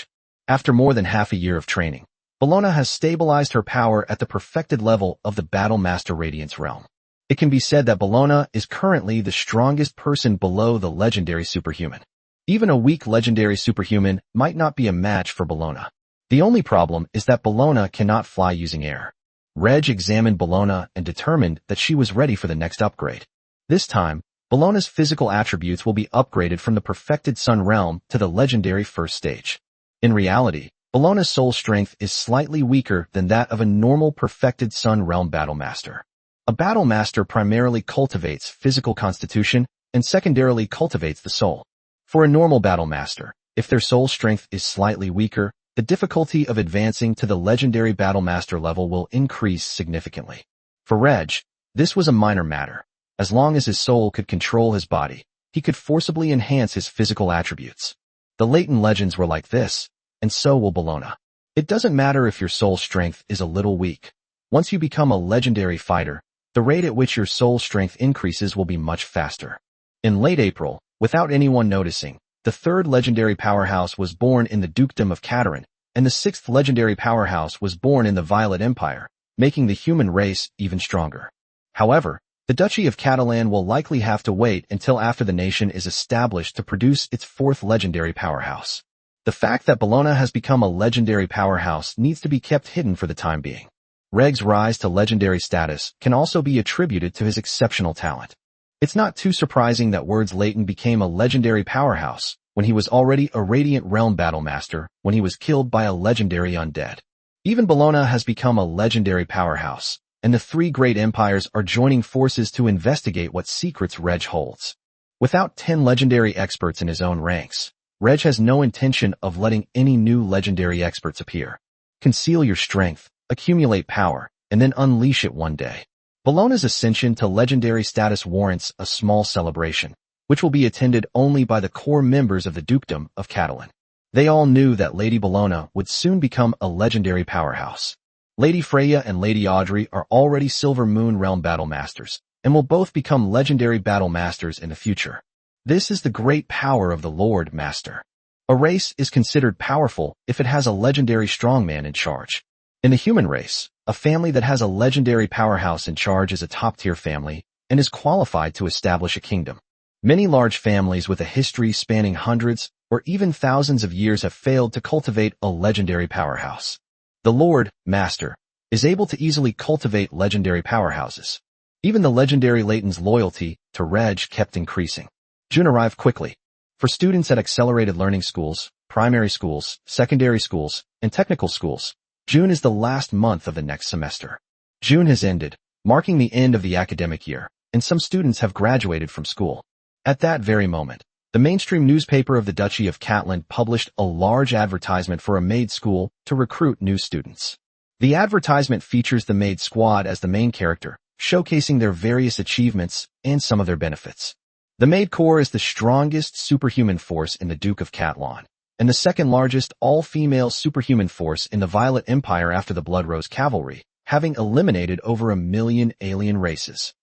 [SPEAKER 1] After more than half a year of training, Bellona has stabilized her power at the perfected level of the Battle Master Radiance realm. It can be said that Bellona is currently the strongest person below the legendary superhuman. Even a weak legendary superhuman might not be a match for Bellona. The only problem is that Bellona cannot fly using air. Reg examined Bellona and determined that she was ready for the next upgrade. This time, Bellona's physical attributes will be upgraded from the perfected Sun realm to the legendary first stage. In reality, Bellona's soul strength is slightly weaker than that of a normal perfected Sun realm battle master. A battle master primarily cultivates physical constitution and secondarily cultivates the soul. For a normal battle master, if their soul strength is slightly weaker, the difficulty of advancing to the legendary battle master level will increase significantly. For Reg, this was a minor matter. As long as his soul could control his body, he could forcibly enhance his physical attributes. The latent legends were like this, and so will Bellona. It doesn't matter if your soul strength is a little weak. Once you become a legendary fighter, the rate at which your soul strength increases will be much faster. In late April, without anyone noticing, the third legendary powerhouse was born in the Dukedom of Caterin, and the sixth legendary powerhouse was born in the Violet Empire, making the human race even stronger. However, the Duchy of Catelyn will likely have to wait until after the nation is established to produce its fourth legendary powerhouse. The fact that Bellona has become a legendary powerhouse needs to be kept hidden for the time being. Reg's rise to legendary status can also be attributed to his exceptional talent. It's not too surprising that Words Leighton became a legendary powerhouse when he was already a Radiant Realm Battle Master when he was killed by a legendary undead. Even Bellona has become a legendary powerhouse, and the three great empires are joining forces to investigate what secrets Reg holds. Without 10 legendary experts in his own ranks, Reg has no intention of letting any new legendary experts appear. Conceal your strength, accumulate power, and then unleash it one day. Bellona's ascension to legendary status warrants a small celebration, which will be attended only by the core members of the Dukedom of Catelyn. They all knew that Lady Bellona would soon become a legendary powerhouse. Lady Freya and Lady Audrey are already Silver Moon Realm Battle Masters, and will both become legendary battle masters in the future. This is the great power of the Lord Master. A race is considered powerful if it has a legendary strongman in charge. In the human race, a family that has a legendary powerhouse in charge is a top-tier family and is qualified to establish a kingdom. Many large families with a history spanning hundreds or even thousands of years have failed to cultivate a legendary powerhouse. The Lord Master is able to easily cultivate legendary powerhouses. Even the legendary Leighton's loyalty to Reg kept increasing. June arrived quickly. For students at accelerated learning schools, primary schools, secondary schools, and technical schools, June is the last month of the next semester. June has ended, marking the end of the academic year, and some students have graduated from school. At that very moment, the mainstream newspaper of the Duchy of Catelyn published a large advertisement for a Maid school to recruit new students. The advertisement features the Maid squad as the main character, showcasing their various achievements and some of their benefits. The Maid Corps is the strongest superhuman force in the Duke of Catelyn, and the second largest all-female superhuman force in the Violet Empire after the Bloodrose Cavalry, having eliminated over 1 million alien races.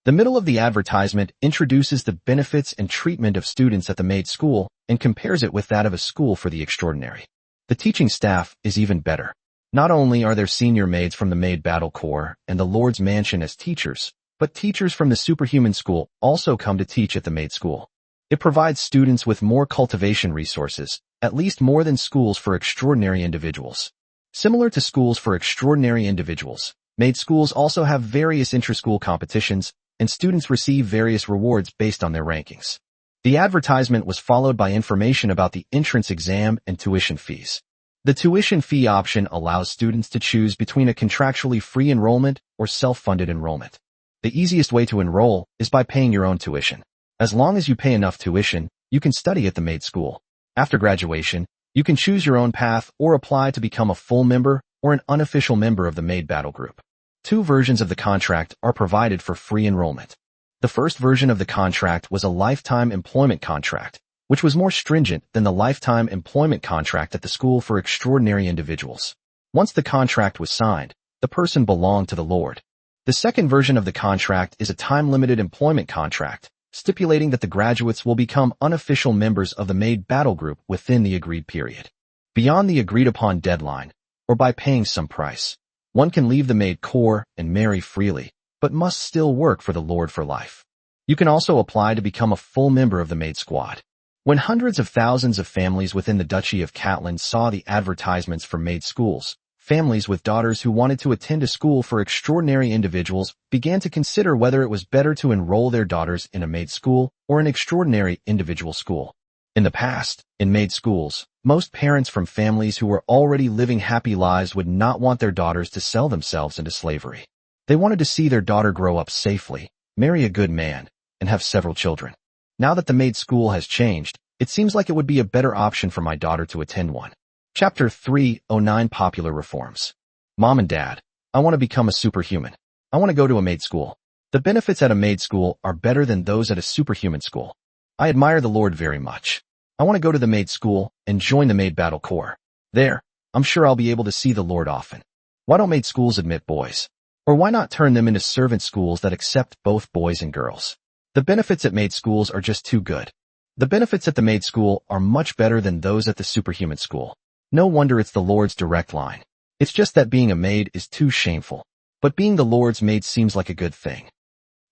[SPEAKER 1] The middle of the advertisement introduces the benefits and treatment of students at the Maid School, and compares it with that of a school for the extraordinary. The teaching staff is even better. Not only are there senior maids from the Maid Battle Corps and the Lord's Mansion as teachers, but teachers from the Superhuman School also come to teach at the Maid School. It provides students with more cultivation resources, at least more than schools for extraordinary individuals. Similar to schools for extraordinary individuals, Maid schools also have various intra-school competitions, and students receive various rewards based on their rankings. The advertisement was followed by information about the entrance exam and tuition fees. The tuition fee option allows students to choose between a contractually free enrollment or self-funded enrollment. The easiest way to enroll is by paying your own tuition. As long as you pay enough tuition, you can study at the Maid School. After graduation, you can choose your own path or apply to become a full member or an unofficial member of the Maid Battle Group. 2 versions of the contract are provided for free enrollment. The first version of the contract was a lifetime employment contract, which was more stringent than the lifetime employment contract at the school for extraordinary individuals. Once the contract was signed, the person belonged to the Lord. The second version of the contract is a time-limited employment contract, stipulating that the graduates will become unofficial members of the Maid Battle Group within the agreed period. Beyond the agreed-upon deadline, or by paying some price, one can leave the Maid Corps and marry freely, but must still work for the Lord for life. You can also apply to become a full member of the Maid Squad. When hundreds of thousands of families within the Duchy of Catland saw the advertisements for maid schools, families with daughters who wanted to attend a school for extraordinary individuals began to consider whether it was better to enroll their daughters in a maid school or an extraordinary individual school. In the past, in maid schools, most parents from families who were already living happy lives would not want their daughters to sell themselves into slavery. They wanted to see their daughter grow up safely, marry a good man, and have several children. Now that the maid school has changed, it seems like it would be a better option for my daughter to attend one. Chapter 309 Popular Reforms. Mom and Dad, I want to become a superhuman. I want to go to a maid school. The benefits at a maid school are better than those at a superhuman school. I admire the Lord very much. I want to go to the maid school and join the Maid Battle Corps. There, I'm sure I'll be able to see the Lord often. Why don't maid schools admit boys? Or why not turn them into servant schools that accept both boys and girls? The benefits at maid schools are just too good. The benefits at the maid school are much better than those at the superhuman school. No wonder it's the Lord's direct line. It's just that being a maid is too shameful. But being the Lord's maid seems like a good thing.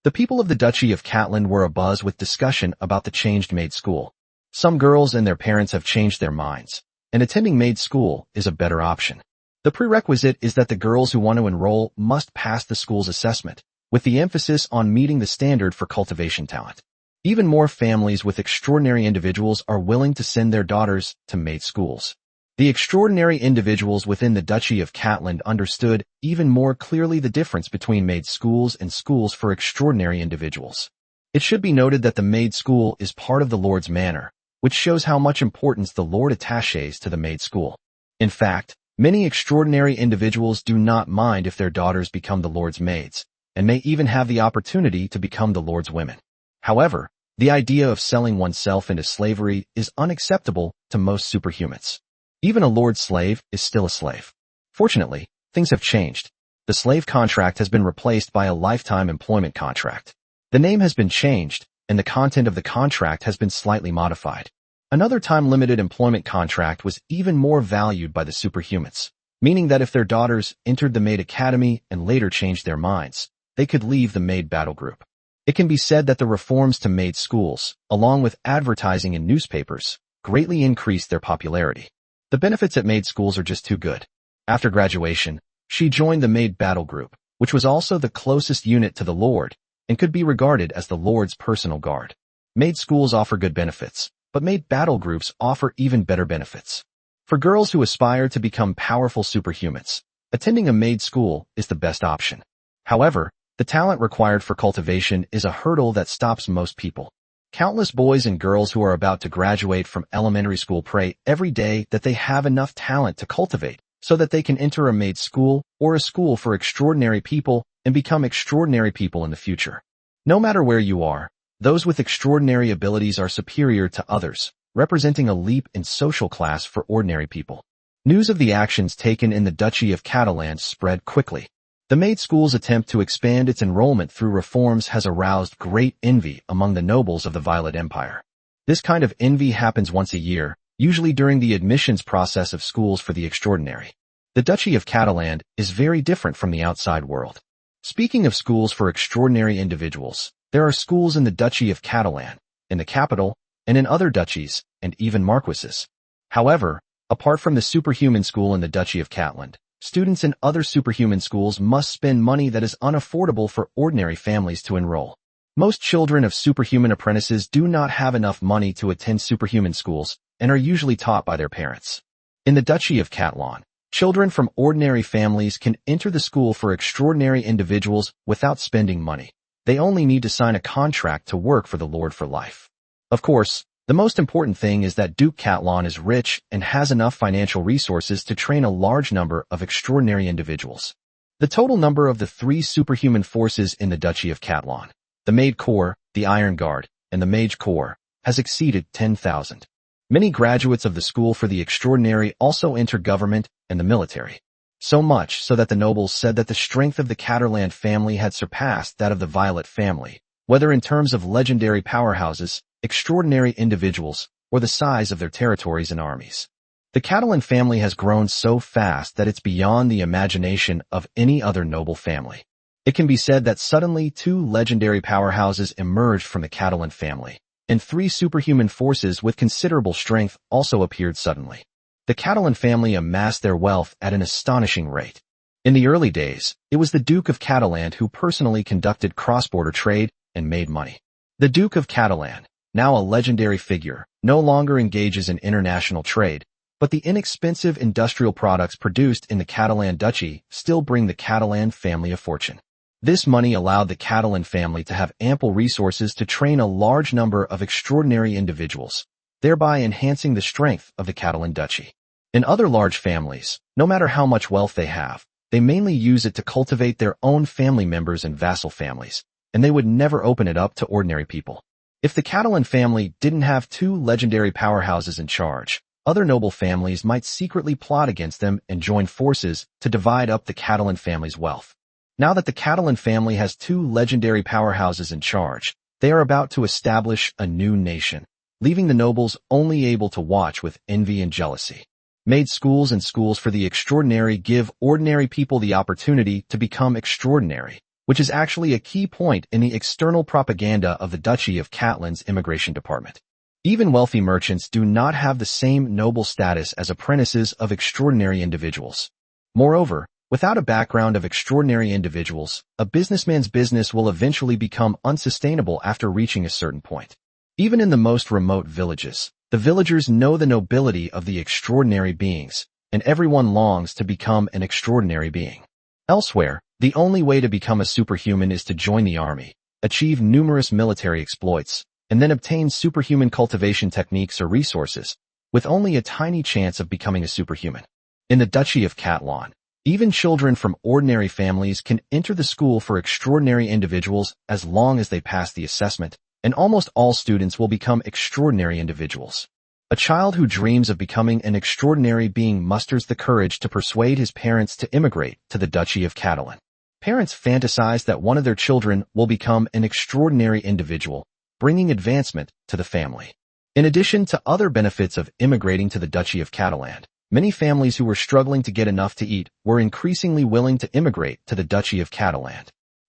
[SPEAKER 1] The people of the Duchy of Catland were abuzz with discussion about the changed maid school. Some girls and their parents have changed their minds, and attending maid school is a better option. The prerequisite is that the girls who want to enroll must pass the school's assessment, with the emphasis on meeting the standard for cultivation talent. Even more families with extraordinary individuals are willing to send their daughters to maid schools. The extraordinary individuals within the Duchy of Catland understood even more clearly the difference between maid schools and schools for extraordinary individuals. It should be noted that the maid school is part of the Lord's manor, which shows how much importance the Lord attaches to the maid school. In fact, many extraordinary individuals do not mind if their daughters become the Lord's maids, and may even have the opportunity to become the Lord's women. However, the idea of selling oneself into slavery is unacceptable to most superhumans. Even a Lord's slave is still a slave. Fortunately, things have changed. The slave contract has been replaced by a lifetime employment contract. The name has been changed, and the content of the contract has been slightly modified. Another time-limited employment contract was even more valued by the superhumans, meaning that if their daughters entered the Maid Academy and later changed their minds, they could leave the Maid Battle Group. It can be said that the reforms to maid schools, along with advertising in newspapers, greatly increased their popularity. The benefits at maid schools are just too good. After graduation, she joined the Maid Battle Group, which was also the closest unit to the Lord, and could be regarded as the Lord's personal guard. Maid schools offer good benefits, but maid battle groups offer even better benefits. For girls who aspire to become powerful superhumans, attending a maid school is the best option. However, the talent required for cultivation is a hurdle that stops most people. Countless boys and girls who are about to graduate from elementary school pray every day that they have enough talent to cultivate so that they can enter a maid school or a school for extraordinary people and become extraordinary people in the future. No matter where you are, those with extraordinary abilities are superior to others, representing a leap in social class for ordinary people. News of the actions taken in the Duchy of Catalan spread quickly. The maid school's attempt to expand its enrollment through reforms has aroused great envy among the nobles of the Violet Empire. This kind of envy happens once a year, usually during the admissions process of schools for the extraordinary. The Duchy of Catalan is very different from the outside world. Speaking of schools for extraordinary individuals, there are schools in the Duchy of Catalan, in the capital, and in other duchies, and even marquises. However, apart from the superhuman school in the Duchy of Catalan, students in other superhuman schools must spend money that is unaffordable for ordinary families to enroll. Most children of superhuman apprentices do not have enough money to attend superhuman schools and are usually taught by their parents. In the Duchy of Catalan, children from ordinary families can enter the school for extraordinary individuals without spending money. They only need to sign a contract to work for the Lord for life. Of course, the most important thing is that Duke Catalan is rich and has enough financial resources to train a large number of extraordinary individuals. The total number of the 3 superhuman forces in the Duchy of Catalan, the Maid Corps, the Iron Guard, and the Mage Corps, has exceeded 10,000. Many graduates of the school for the extraordinary also enter government and the military. So much so that the nobles said that the strength of the Catalan family had surpassed that of the Violet family, whether in terms of legendary powerhouses, extraordinary individuals, or the size of their territories and armies. The Catalan family has grown so fast that it's beyond the imagination of any other noble family. It can be said that suddenly 2 legendary powerhouses emerged from the Catalan family, and 3 superhuman forces with considerable strength also appeared suddenly. The Catalan family amassed their wealth at an astonishing rate. In the early days, it was the Duke of Catalan who personally conducted cross-border trade and made money. The Duke of Catalan, now a legendary figure, no longer engages in international trade, but the inexpensive industrial products produced in the Catalan Duchy still bring the Catalan family a fortune. This money allowed the Catalan family to have ample resources to train a large number of extraordinary individuals, thereby enhancing the strength of the Catalan Duchy. In other large families, no matter how much wealth they have, they mainly use it to cultivate their own family members and vassal families, and they would never open it up to ordinary people. If the Catalan family didn't have 2 legendary powerhouses in charge, other noble families might secretly plot against them and join forces to divide up the Catalan family's wealth. Now that the Catalan family has 2 legendary powerhouses in charge, they are about to establish a new nation, leaving the nobles only able to watch with envy and jealousy. Maid schools and schools for the extraordinary give ordinary people the opportunity to become extraordinary, which is actually a key point in the external propaganda of the Duchy of Catalan's immigration department. Even wealthy merchants do not have the same noble status as apprentices of extraordinary individuals. Moreover, without a background of extraordinary individuals, a businessman's business will eventually become unsustainable after reaching a certain point. Even in the most remote villages, the villagers know the nobility of the extraordinary beings, and everyone longs to become an extraordinary being. Elsewhere, the only way to become a superhuman is to join the army, achieve numerous military exploits, and then obtain superhuman cultivation techniques or resources, with only a tiny chance of becoming a superhuman. In the Duchy of Catalan, even children from ordinary families can enter the school for extraordinary individuals as long as they pass the assessment, and almost all students will become extraordinary individuals. A child who dreams of becoming an extraordinary being musters the courage to persuade his parents to immigrate to the Duchy of Catalan. Parents fantasize that one of their children will become an extraordinary individual, bringing advancement to the family. In addition to other benefits of immigrating to the Duchy of Catalan, many families who were struggling to get enough to eat were increasingly willing to immigrate to the Duchy of Catalan.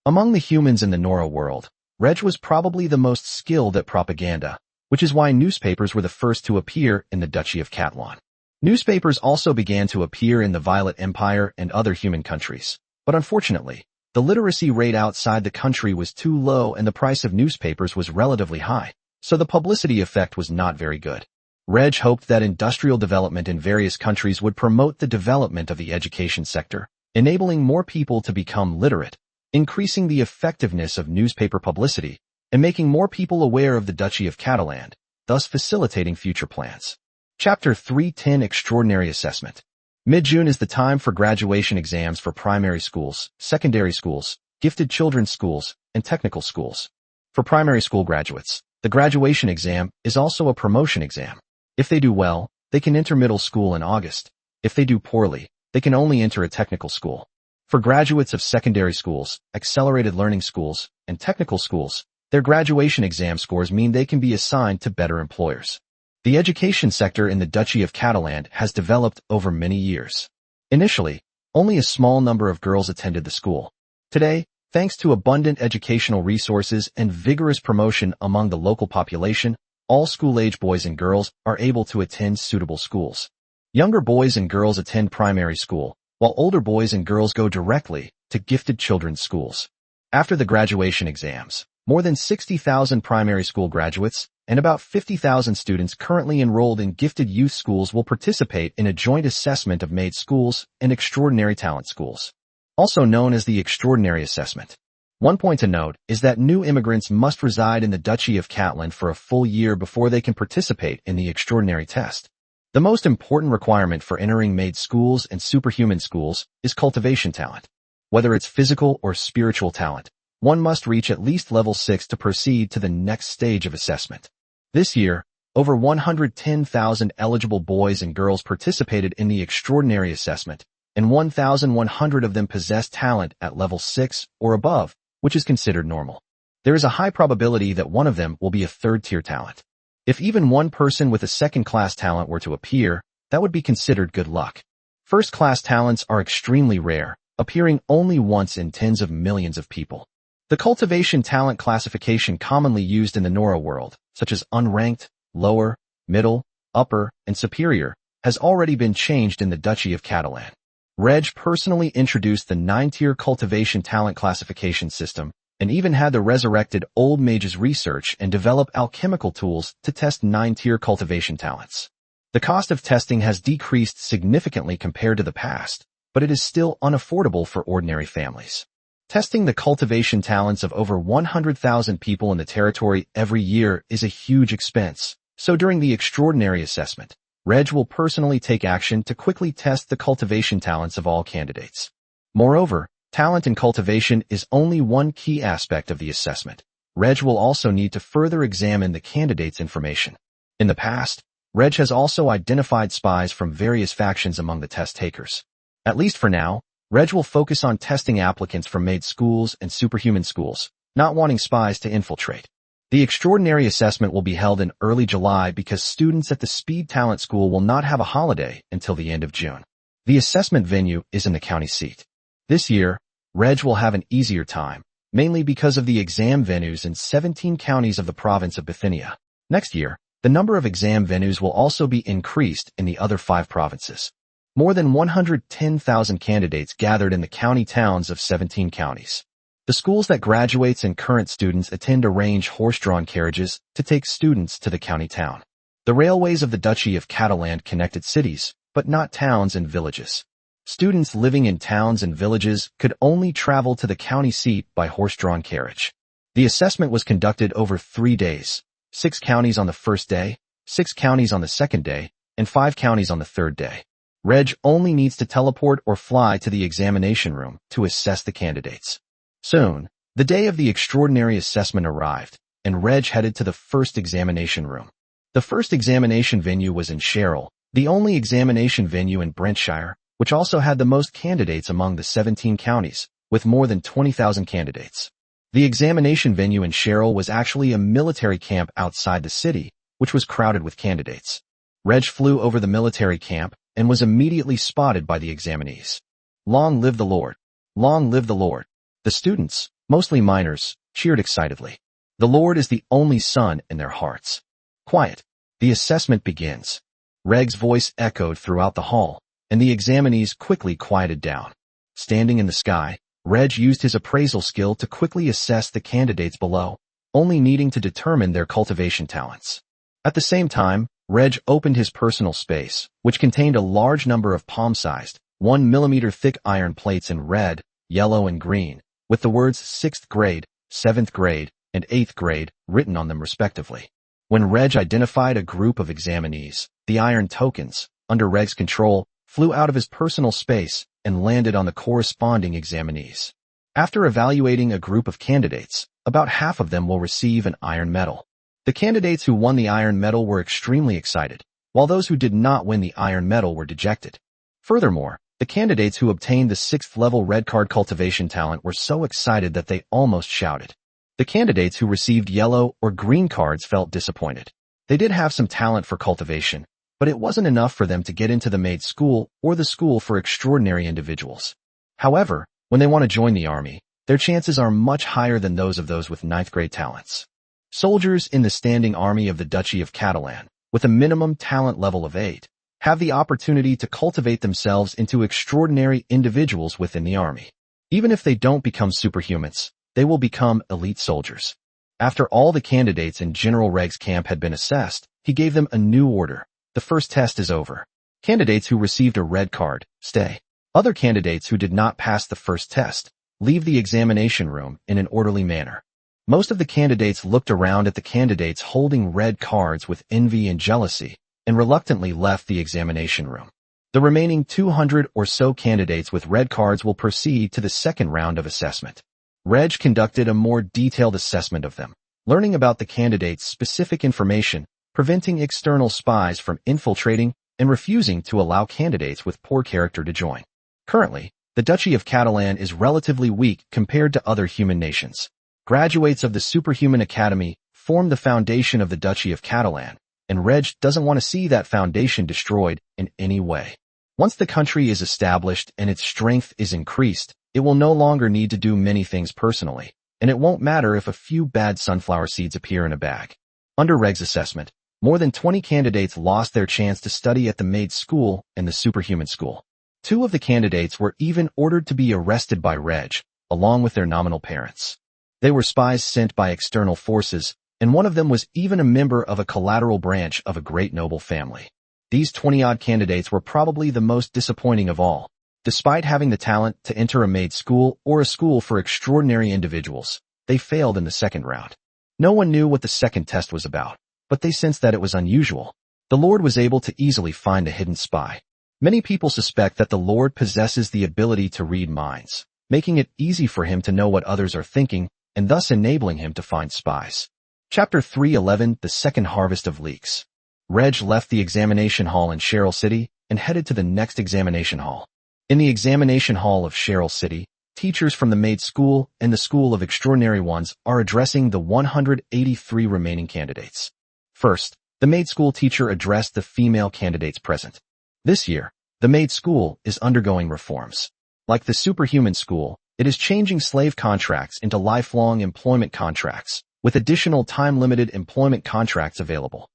[SPEAKER 1] Among the humans in the Nora world, Reg was probably the most skilled at propaganda, which is why newspapers were the first to appear in the Duchy of Catalan. Newspapers also began to appear in the Violet Empire and other human countries, but unfortunately, the literacy rate outside the country was too low and the price of newspapers was relatively high, so the publicity effect was not very good. Reg hoped that industrial development in various countries would promote the development of the education sector, enabling more people to become literate, increasing the effectiveness of newspaper publicity, and making more people aware of the Duchy of Catalan, thus facilitating future plans. Chapter 310 Extraordinary Assessment. Mid-June is the time for graduation exams for primary schools, secondary schools, gifted children's schools, and technical schools. For primary school graduates, the graduation exam is also a promotion exam. If they do well, they can enter middle school in August. If they do poorly, they can only enter a technical school. For graduates of secondary schools, accelerated learning schools, and technical schools, Their graduation exam scores mean they can be assigned to better employers. The education sector in the Duchy of Catalan has developed over many years. Initially, only a small number of girls attended the school. Today, thanks to abundant educational resources and vigorous promotion among the local population, all school-age boys and girls are able to attend suitable schools. Younger boys and girls attend primary school, while older boys and girls go directly to gifted children's schools. After the graduation exams, more than 60,000 primary school graduates and about 50,000 students currently enrolled in gifted youth schools will participate in a joint assessment of Maid schools and extraordinary talent schools, also known as the extraordinary assessment. One point to note is that new immigrants must reside in the Duchy of Catalan for a full year before they can participate in the extraordinary test. The most important requirement for entering Maid schools and superhuman schools is cultivation talent. Whether it's physical or spiritual talent, one must reach at least level 6 to proceed to the next stage of assessment. This year, over 110,000 eligible boys and girls participated in the extraordinary assessment, and 1,100 of them possessed talent at level 6 or above, which is considered normal. There is a high probability that one of them will be a third-tier talent. If even one person with a second-class talent were to appear, that would be considered good luck. First-class talents are extremely rare, appearing only once in tens of millions of people. The cultivation talent classification commonly used in the Nora world, such as unranked, lower, middle, upper, and superior, has already been changed in the Duchy of Catalan. Reg personally introduced the 9-tier cultivation talent classification system and even had the resurrected old mages research and develop alchemical tools to test 9-tier cultivation talents. The cost of testing has decreased significantly compared to the past, but it is still unaffordable for ordinary families. Testing the cultivation talents of over 100,000 people in the territory every year is a huge expense, so during the extraordinary assessment, Reg will personally take action to quickly test the cultivation talents of all candidates. Moreover, talent and cultivation is only one key aspect of the assessment. Reg will also need to further examine the candidate's information. In the past, Reg has also identified spies from various factions among the test takers. At least for now, Reg will focus on testing applicants from Maid schools and superhuman schools, not wanting spies to infiltrate. The extraordinary assessment will be held in early July because students at the Speed Talent School will not have a holiday until the end of June. The assessment venue is in the county seat. This year, Reg will have an easier time, mainly because of the exam venues in 17 counties of the province of Bithynia. Next year, the number of exam venues will also be increased in the other 5 provinces. More than 110,000 candidates gathered in the county towns of 17 counties. The schools that graduates and current students attend arrange horse-drawn carriages to take students to the county town. The railways of the Duchy of Catalan connected cities, but not towns and villages. Students living in towns and villages could only travel to the county seat by horse-drawn carriage. The assessment was conducted over 3 days, 6 counties on the first day, 6 counties on the second day, and 5 counties on the third day. Reg only needs to teleport or fly to the examination room to assess the candidates. Soon, the day of the extraordinary assessment arrived, and Reg headed to the first examination room. The first examination venue was in Cheryl, the only examination venue in Brentshire, which also had the most candidates among the 17 counties, with more than 20,000 candidates. The examination venue in Cheryl was actually a military camp outside the city, which was crowded with candidates. Reg flew over the military camp and was immediately spotted by the examinees. Long live the Lord! Long live the Lord! The students, mostly minors, cheered excitedly. The Lord is the only sun in their hearts. Quiet. The assessment begins. Reg's voice echoed throughout the hall, and the examinees quickly quieted down. Standing in the sky, Reg used his appraisal skill to quickly assess the candidates below, only needing to determine their cultivation talents. At the same time, Reg opened his personal space, which contained a large number of palm-sized, 1 millimeter thick iron plates in red, yellow, and green, with the words 6th grade, 7th grade, and 8th grade written on them respectively. When Reg identified a group of examinees, the iron tokens, under Reg's control, flew out of his personal space and landed on the corresponding examinees. After evaluating a group of candidates, about half of them will receive an iron medal. The candidates who won the iron medal were extremely excited, while those who did not win the iron medal were dejected. Furthermore, the candidates who obtained the 6th level red card cultivation talent were so excited that they almost shouted. The candidates who received yellow or green cards felt disappointed. They did have some talent for cultivation, but it wasn't enough for them to get into the Maid School or the School for Extraordinary Individuals. However, when they want to join the army, their chances are much higher than those with ninth-grade talents. Soldiers in the standing army of the Duchy of Catalan, with a minimum talent level of 8, have the opportunity to cultivate themselves into extraordinary individuals within the army. Even if they don't become superhumans, they will become elite soldiers. After all the candidates in General Reg's camp had been assessed, he gave them a new order. The first test is over. Candidates who received a red card, stay. Other candidates who did not pass the first test, leave the examination room in an orderly manner. Most of the candidates looked around at the candidates holding red cards with envy and jealousy, and reluctantly left the examination room. The remaining 200 or so candidates with red cards will proceed to the second round of assessment. Reg conducted a more detailed assessment of them, learning about the candidates' specific information, preventing external spies from infiltrating, and refusing to allow candidates with poor character to join. Currently, the Duchy of Catalan is relatively weak compared to other human nations. Graduates of the Superhuman Academy form the foundation of the Duchy of Catalan, and Reg doesn't want to see that foundation destroyed in any way. Once the country is established and its strength is increased, it will no longer need to do many things personally, and it won't matter if a few bad sunflower seeds appear in a bag. Under Reg's assessment, more than 20 candidates lost their chance to study at the Maid School and the Superhuman School. 2 of the candidates were even ordered to be arrested by Reg, along with their nominal parents. They were spies sent by external forces, and one of them was even a member of a collateral branch of a great noble family. These 20-odd candidates were probably the most disappointing of all. Despite having the talent to enter a maid school or a school for extraordinary individuals, they failed in the second round. No one knew what the second test was about, but they sensed that it was unusual. The Lord was able to easily find a hidden spy. Many people suspect that the Lord possesses the ability to read minds, making it easy for him to know what others are thinking and thus enabling him to find spies. Chapter 3:11 The Second Harvest of Leaks. Reg left the examination hall in Cheryl City and headed to the next examination hall. In the examination hall of Cheryl City, teachers from the Maid School and the School of Extraordinary Ones are addressing the 183 remaining candidates. First, the Maid School teacher addressed the female candidates present. This year, the Maid School is undergoing reforms. Like the Superhuman School, it is changing slave contracts into lifelong employment contracts, with additional time-limited employment contracts available.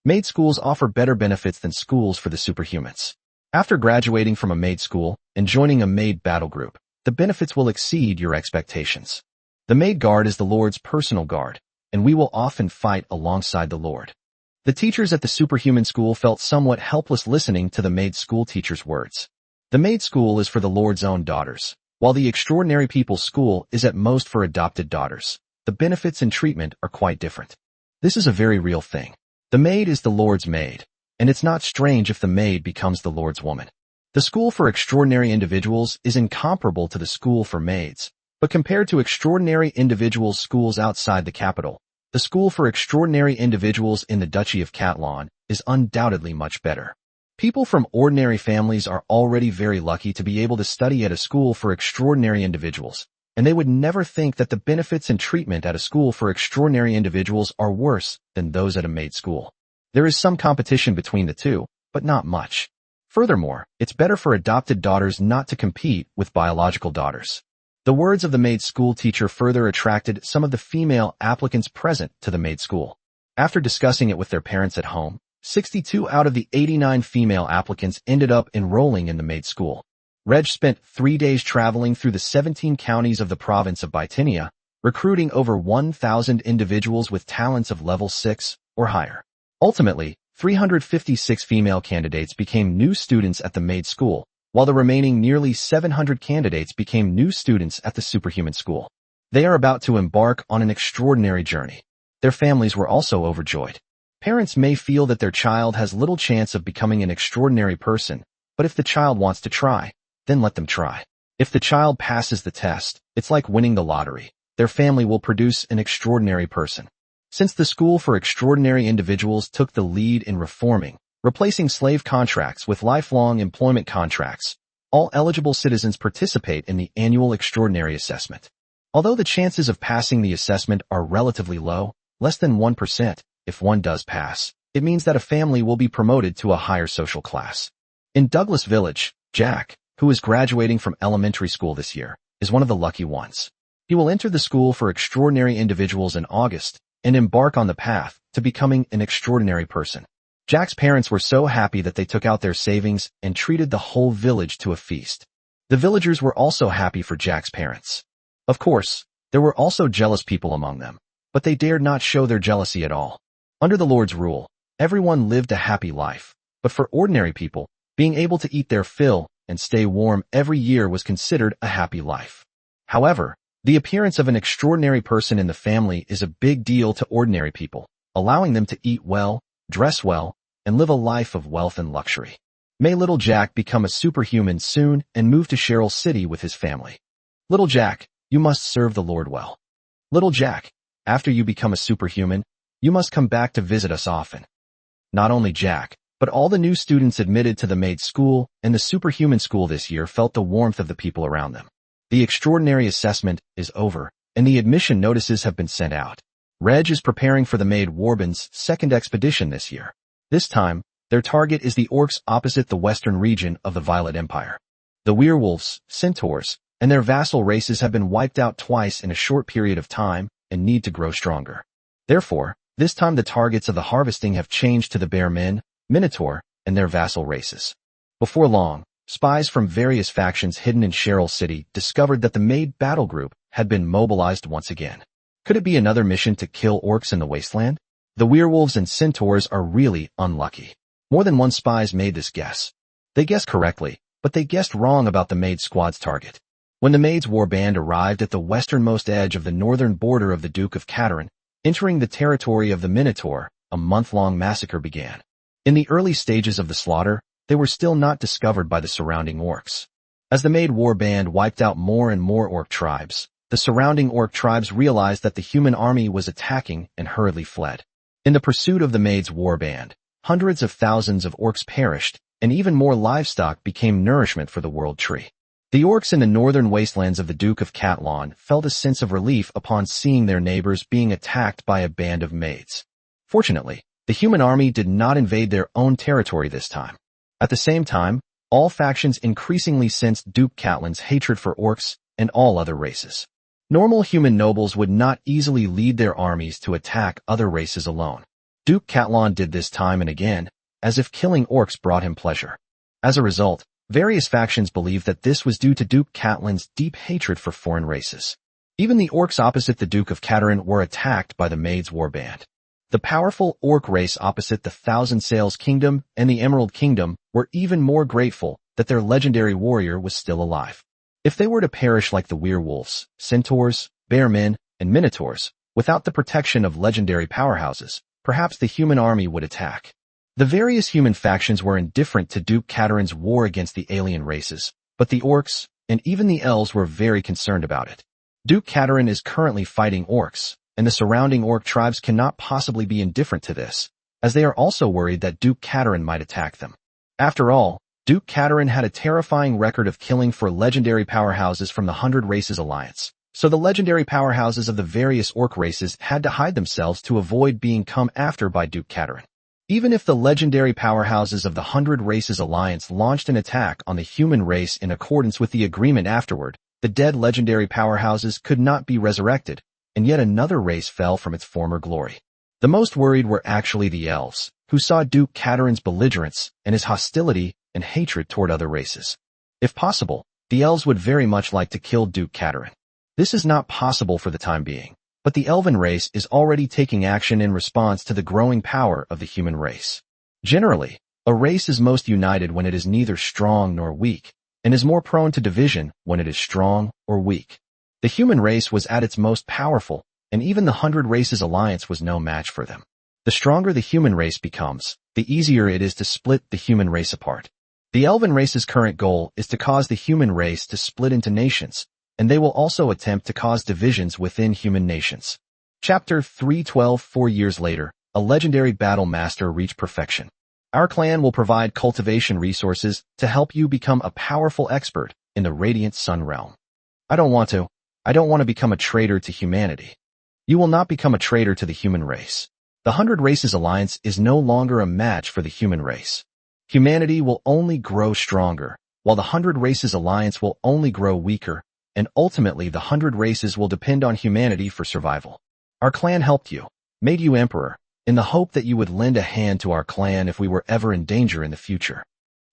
[SPEAKER 1] Maid schools offer better benefits than schools for the superhumans. After graduating from a maid school and joining a maid battle group, the benefits will exceed your expectations. The Maid Guard is the Lord's personal guard, and we will often fight alongside the Lord. The teachers at the Superhuman School felt somewhat helpless listening to the Maid School teacher's words. The Maid School is for the Lord's own daughters, while the Extraordinary People's School is at most for adopted daughters. The benefits and treatment are quite different. This is a very real thing. The maid is the Lord's maid, and it's not strange if the maid becomes the Lord's woman. The School for Extraordinary Individuals is incomparable to the School for Maids, but compared to extraordinary individuals' schools outside the capital, the School for Extraordinary Individuals in the Duchy of Catalan is undoubtedly much better. People from ordinary families are already very lucky to be able to study at a school for extraordinary individuals, and they would never think that the benefits and treatment at a school for extraordinary individuals are worse than those at a maid school. There is some competition between the two, but not much. Furthermore, it's better for adopted daughters not to compete with biological daughters. The words of the maid school teacher further attracted some of the female applicants present to the maid school. After discussing it with their parents at home, 62 out of the 89 female applicants ended up enrolling in the maid school. Reg spent 3 days traveling through the 17 counties of the province of Bithynia, recruiting over 1,000 individuals with talents of level 6 or higher. Ultimately, 356 female candidates became new students at the maid school, while the remaining nearly 700 candidates became new students at the Superhuman School. They are about to embark on an extraordinary journey. Their families were also overjoyed. Parents may feel that their child has little chance of becoming an extraordinary person, but if the child wants to try, then let them try. If the child passes the test, it's like winning the lottery. Their family will produce an extraordinary person. Since the School for Extraordinary Individuals took the lead in reforming, replacing slave contracts with lifelong employment contracts, all eligible citizens participate in the annual extraordinary assessment. Although the chances of passing the assessment are relatively low, less than 1%, if one does pass, it means that a family will be promoted to a higher social class. In Douglas Village, Jack, who is graduating from elementary school this year, is one of the lucky ones. He will enter the school for extraordinary individuals in August and embark on the path to becoming an extraordinary person. Jack's parents were so happy that they took out their savings and treated the whole village to a feast. The villagers were also happy for Jack's parents. Of course, there were also jealous people among them, but they dared not show their jealousy at all. Under the Lord's rule, everyone lived a happy life, but for ordinary people, being able to eat their fill and stay warm every year was considered a happy life. However, the appearance of an extraordinary person in the family is a big deal to ordinary people, allowing them to eat well, dress well, and live a life of wealth and luxury. May little Jack become a superhuman soon and move to Cheryl City with his family. Little Jack, you must serve the Lord well. Little Jack, after you become a superhuman, you must come back to visit us often. Not only Jack, but all the new students admitted to the Maid school and the superhuman school this year felt the warmth of the people around them. The extraordinary assessment is over, and the admission notices have been sent out. Reg is preparing for the Maid Warband's second expedition this year. This time, their target is the orcs opposite the western region of the Violet Empire. The werewolves, centaurs, and their vassal races have been wiped out twice in a short period of time and need to grow stronger. Therefore, this time the targets of the harvesting have changed to the bear men, minotaur, and their vassal races. Before long, spies from various factions hidden in Cheryl City discovered that the Maid battle group had been mobilized once again. Could it be another mission to kill orcs in the wasteland? The werewolves and centaurs are really unlucky. More than one spies made this guess. They guessed correctly, but they guessed wrong about the Maid squad's target. When the Maid's warband arrived at the westernmost edge of the northern border of the Duke of Katerin, entering the territory of the Minotaur, a month-long massacre began. In the early stages of the slaughter, they were still not discovered by the surrounding orcs. As the Maid warband wiped out more and more orc tribes, the surrounding orc tribes realized that the human army was attacking and hurriedly fled. In the pursuit of the Maid's warband, hundreds of thousands of orcs perished, and even more livestock became nourishment for the world tree. The orcs in the northern wastelands of the Duke of Catlon felt a sense of relief upon seeing their neighbors being attacked by a band of maids. Fortunately, the human army did not invade their own territory this time. At the same time, all factions increasingly sensed Duke Catlon's hatred for orcs and all other races. Normal human nobles would not easily lead their armies to attack other races alone. Duke Catlon did this time and again, as if killing orcs brought him pleasure. As a result, various factions believed that this was due to Duke Catlon's deep hatred for foreign races. Even the orcs opposite the Duke of Katerin were attacked by the Maid's warband. The powerful orc race opposite the Thousand Sails Kingdom and the Emerald Kingdom were even more grateful that their legendary warrior was still alive. If they were to perish like the werewolves, centaurs, bearmen, and minotaurs, without the protection of legendary powerhouses, perhaps the human army would attack. The various human factions were indifferent to Duke Katerin's war against the alien races, but the orcs, and even the elves were very concerned about it. Duke Katerin is currently fighting orcs, and the surrounding orc tribes cannot possibly be indifferent to this, as they are also worried that Duke Katerin might attack them. After all, Duke Katerin had a terrifying record of killing for legendary powerhouses from the 100 Races Alliance, so the legendary powerhouses of the various orc races had to hide themselves to avoid being come after by Duke Katerin. Even if the legendary powerhouses of the 100 Races Alliance launched an attack on the human race in accordance with the agreement afterward, the dead legendary powerhouses could not be resurrected, and yet another race fell from its former glory. The most worried were actually the elves, who saw Duke Katerin's belligerence and his hostility and hatred toward other races. If possible, the elves would very much like to kill Duke Katerin. This is not possible for the time being, but the elven race is already taking action in response to the growing power of the human race. Generally, a race is most united when it is neither strong nor weak, and is more prone to division when it is strong or weak. The human race was at its most powerful, and even the 100 Races Alliance was no match for them. The stronger the human race becomes, the easier it is to split the human race apart. The elven race's current goal is to cause the human race to split into nations, and they will also attempt to cause divisions within human nations. Chapter 312. 4 years later, a legendary battle master reached perfection. Our clan will provide cultivation resources to help you become a powerful expert in the Radiant Sun realm. I don't want to. I don't want to become a traitor to humanity. You will not become a traitor to the human race. The 100 Races Alliance is no longer a match for the human race. Humanity will only grow stronger, while the 100 Races Alliance will only grow weaker, and ultimately the 100 races will depend on humanity for survival. Our clan helped you, made you emperor, in the hope that you would lend a hand to our clan if we were ever in danger in the future.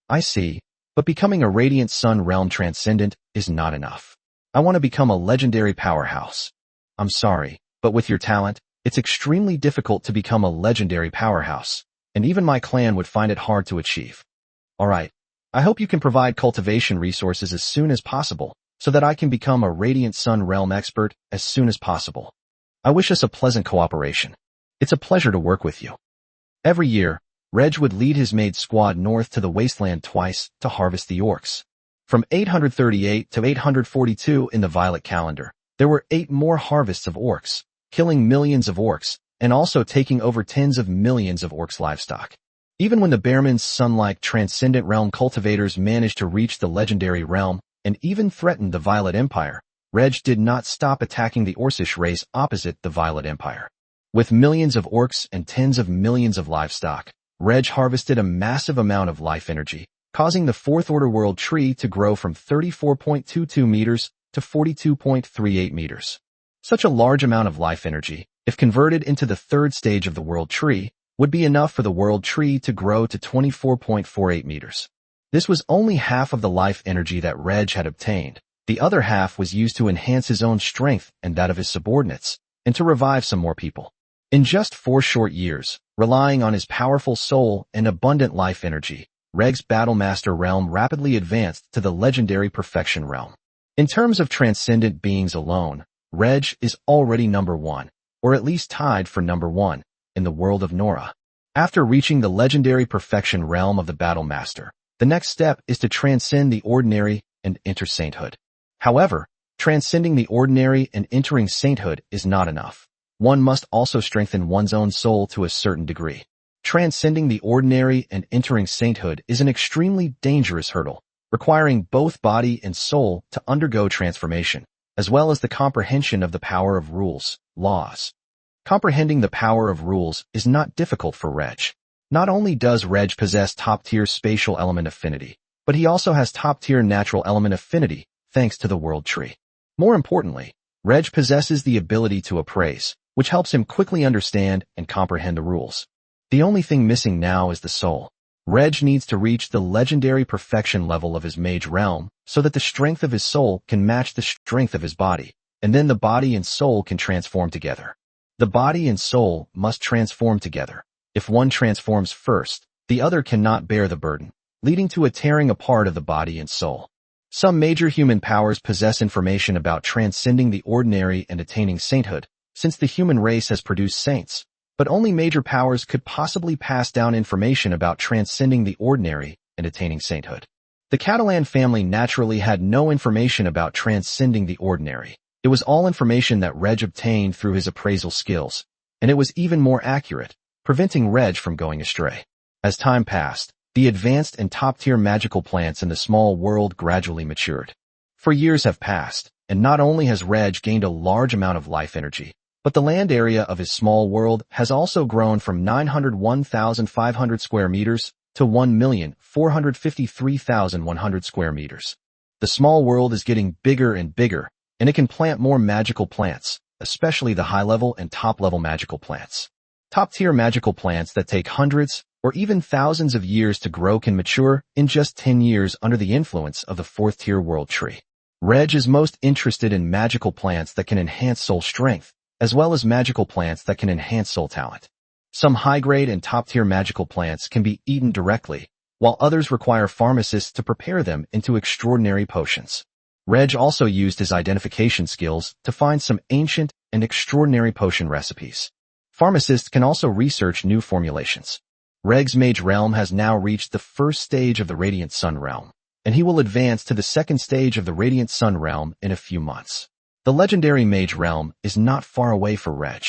[SPEAKER 1] I see, but becoming a Radiant Sun Realm Transcendent is not enough. I want to become a legendary powerhouse. I'm sorry, but with your talent, it's extremely difficult to become a legendary powerhouse, and even my clan would find it hard to achieve. Alright, I hope you can provide cultivation resources as soon as possible, so that I can become a Radiant Sun Realm expert as soon as possible. I wish us a pleasant cooperation. It's a pleasure to work with you. Every year, Reg would lead his Maid squad north to the wasteland twice to harvest the orcs. From 838 to 842 in the Violet calendar, there were 8 more harvests of orcs, killing millions of orcs, and also taking over tens of millions of orcs' livestock. Even when the Bearman's Sun-like Transcendent Realm cultivators managed to reach the legendary realm and even threatened the Violet Empire, Reg did not stop attacking the Orcish race opposite the Violet Empire. With millions of orcs and tens of millions of livestock, Reg harvested a massive amount of life energy, causing the Fourth Order World Tree to grow from 34.22 meters to 42.38 meters. Such a large amount of life energy, if converted into the third stage of the World Tree, would be enough for the World Tree to grow to 24.48 meters. This was only half of the life energy that Reg had obtained. The other half was used to enhance his own strength and that of his subordinates, and to revive some more people. In just 4 short years, relying on his powerful soul and abundant life energy, Reg's Battlemaster realm rapidly advanced to the legendary Perfection realm. In terms of transcendent beings alone, Reg is already number 1, or at least tied for number 1, in the world of Nora. After reaching the legendary Perfection realm of the Battlemaster, the next step is to transcend the ordinary and enter sainthood. However, transcending the ordinary and entering sainthood is not enough. One must also strengthen one's own soul to a certain degree. Transcending the ordinary and entering sainthood is an extremely dangerous hurdle, requiring both body and soul to undergo transformation, as well as the comprehension of the power of rules, laws. Comprehending the power of rules is not difficult for Reg. Not only does Reg possess top-tier spatial element affinity, but he also has top-tier natural element affinity, thanks to the World Tree. More importantly, Reg possesses the ability to appraise, which helps him quickly understand and comprehend the rules. The only thing missing now is the soul. Reg needs to reach the legendary perfection level of his mage realm so that the strength of his soul can match the strength of his body, and then the body and soul can transform together. The body and soul must transform together. If one transforms first, the other cannot bear the burden, leading to a tearing apart of the body and soul. Some major human powers possess information about transcending the ordinary and attaining sainthood, since the human race has produced saints, but only major powers could possibly pass down information about transcending the ordinary and attaining sainthood. The Catalan family naturally had no information about transcending the ordinary. It was all information that Reg obtained through his appraisal skills, and it was even more accurate, preventing Reg from going astray. As time passed, the advanced and top-tier magical plants in the small world gradually matured. For years have passed, and not only has Reg gained a large amount of life energy, but the land area of his small world has also grown from 901,500 square meters to 1,453,100 square meters. The small world is getting bigger and bigger, and it can plant more magical plants, especially the high-level and top-level magical plants. Top-tier magical plants that take hundreds or even thousands of years to grow can mature in just 10 years under the influence of the 4th-tier world tree. Reg is most interested in magical plants that can enhance soul strength, as well as magical plants that can enhance soul talent. Some high-grade and top-tier magical plants can be eaten directly, while others require pharmacists to prepare them into extraordinary potions. Reg also used his identification skills to find some ancient and extraordinary potion recipes. Pharmacists can also research new formulations. Reg's mage realm has now reached the first stage of the Radiant Sun realm, and he will advance to the second stage of the Radiant Sun realm in a few months. The legendary mage realm is not far away for Reg.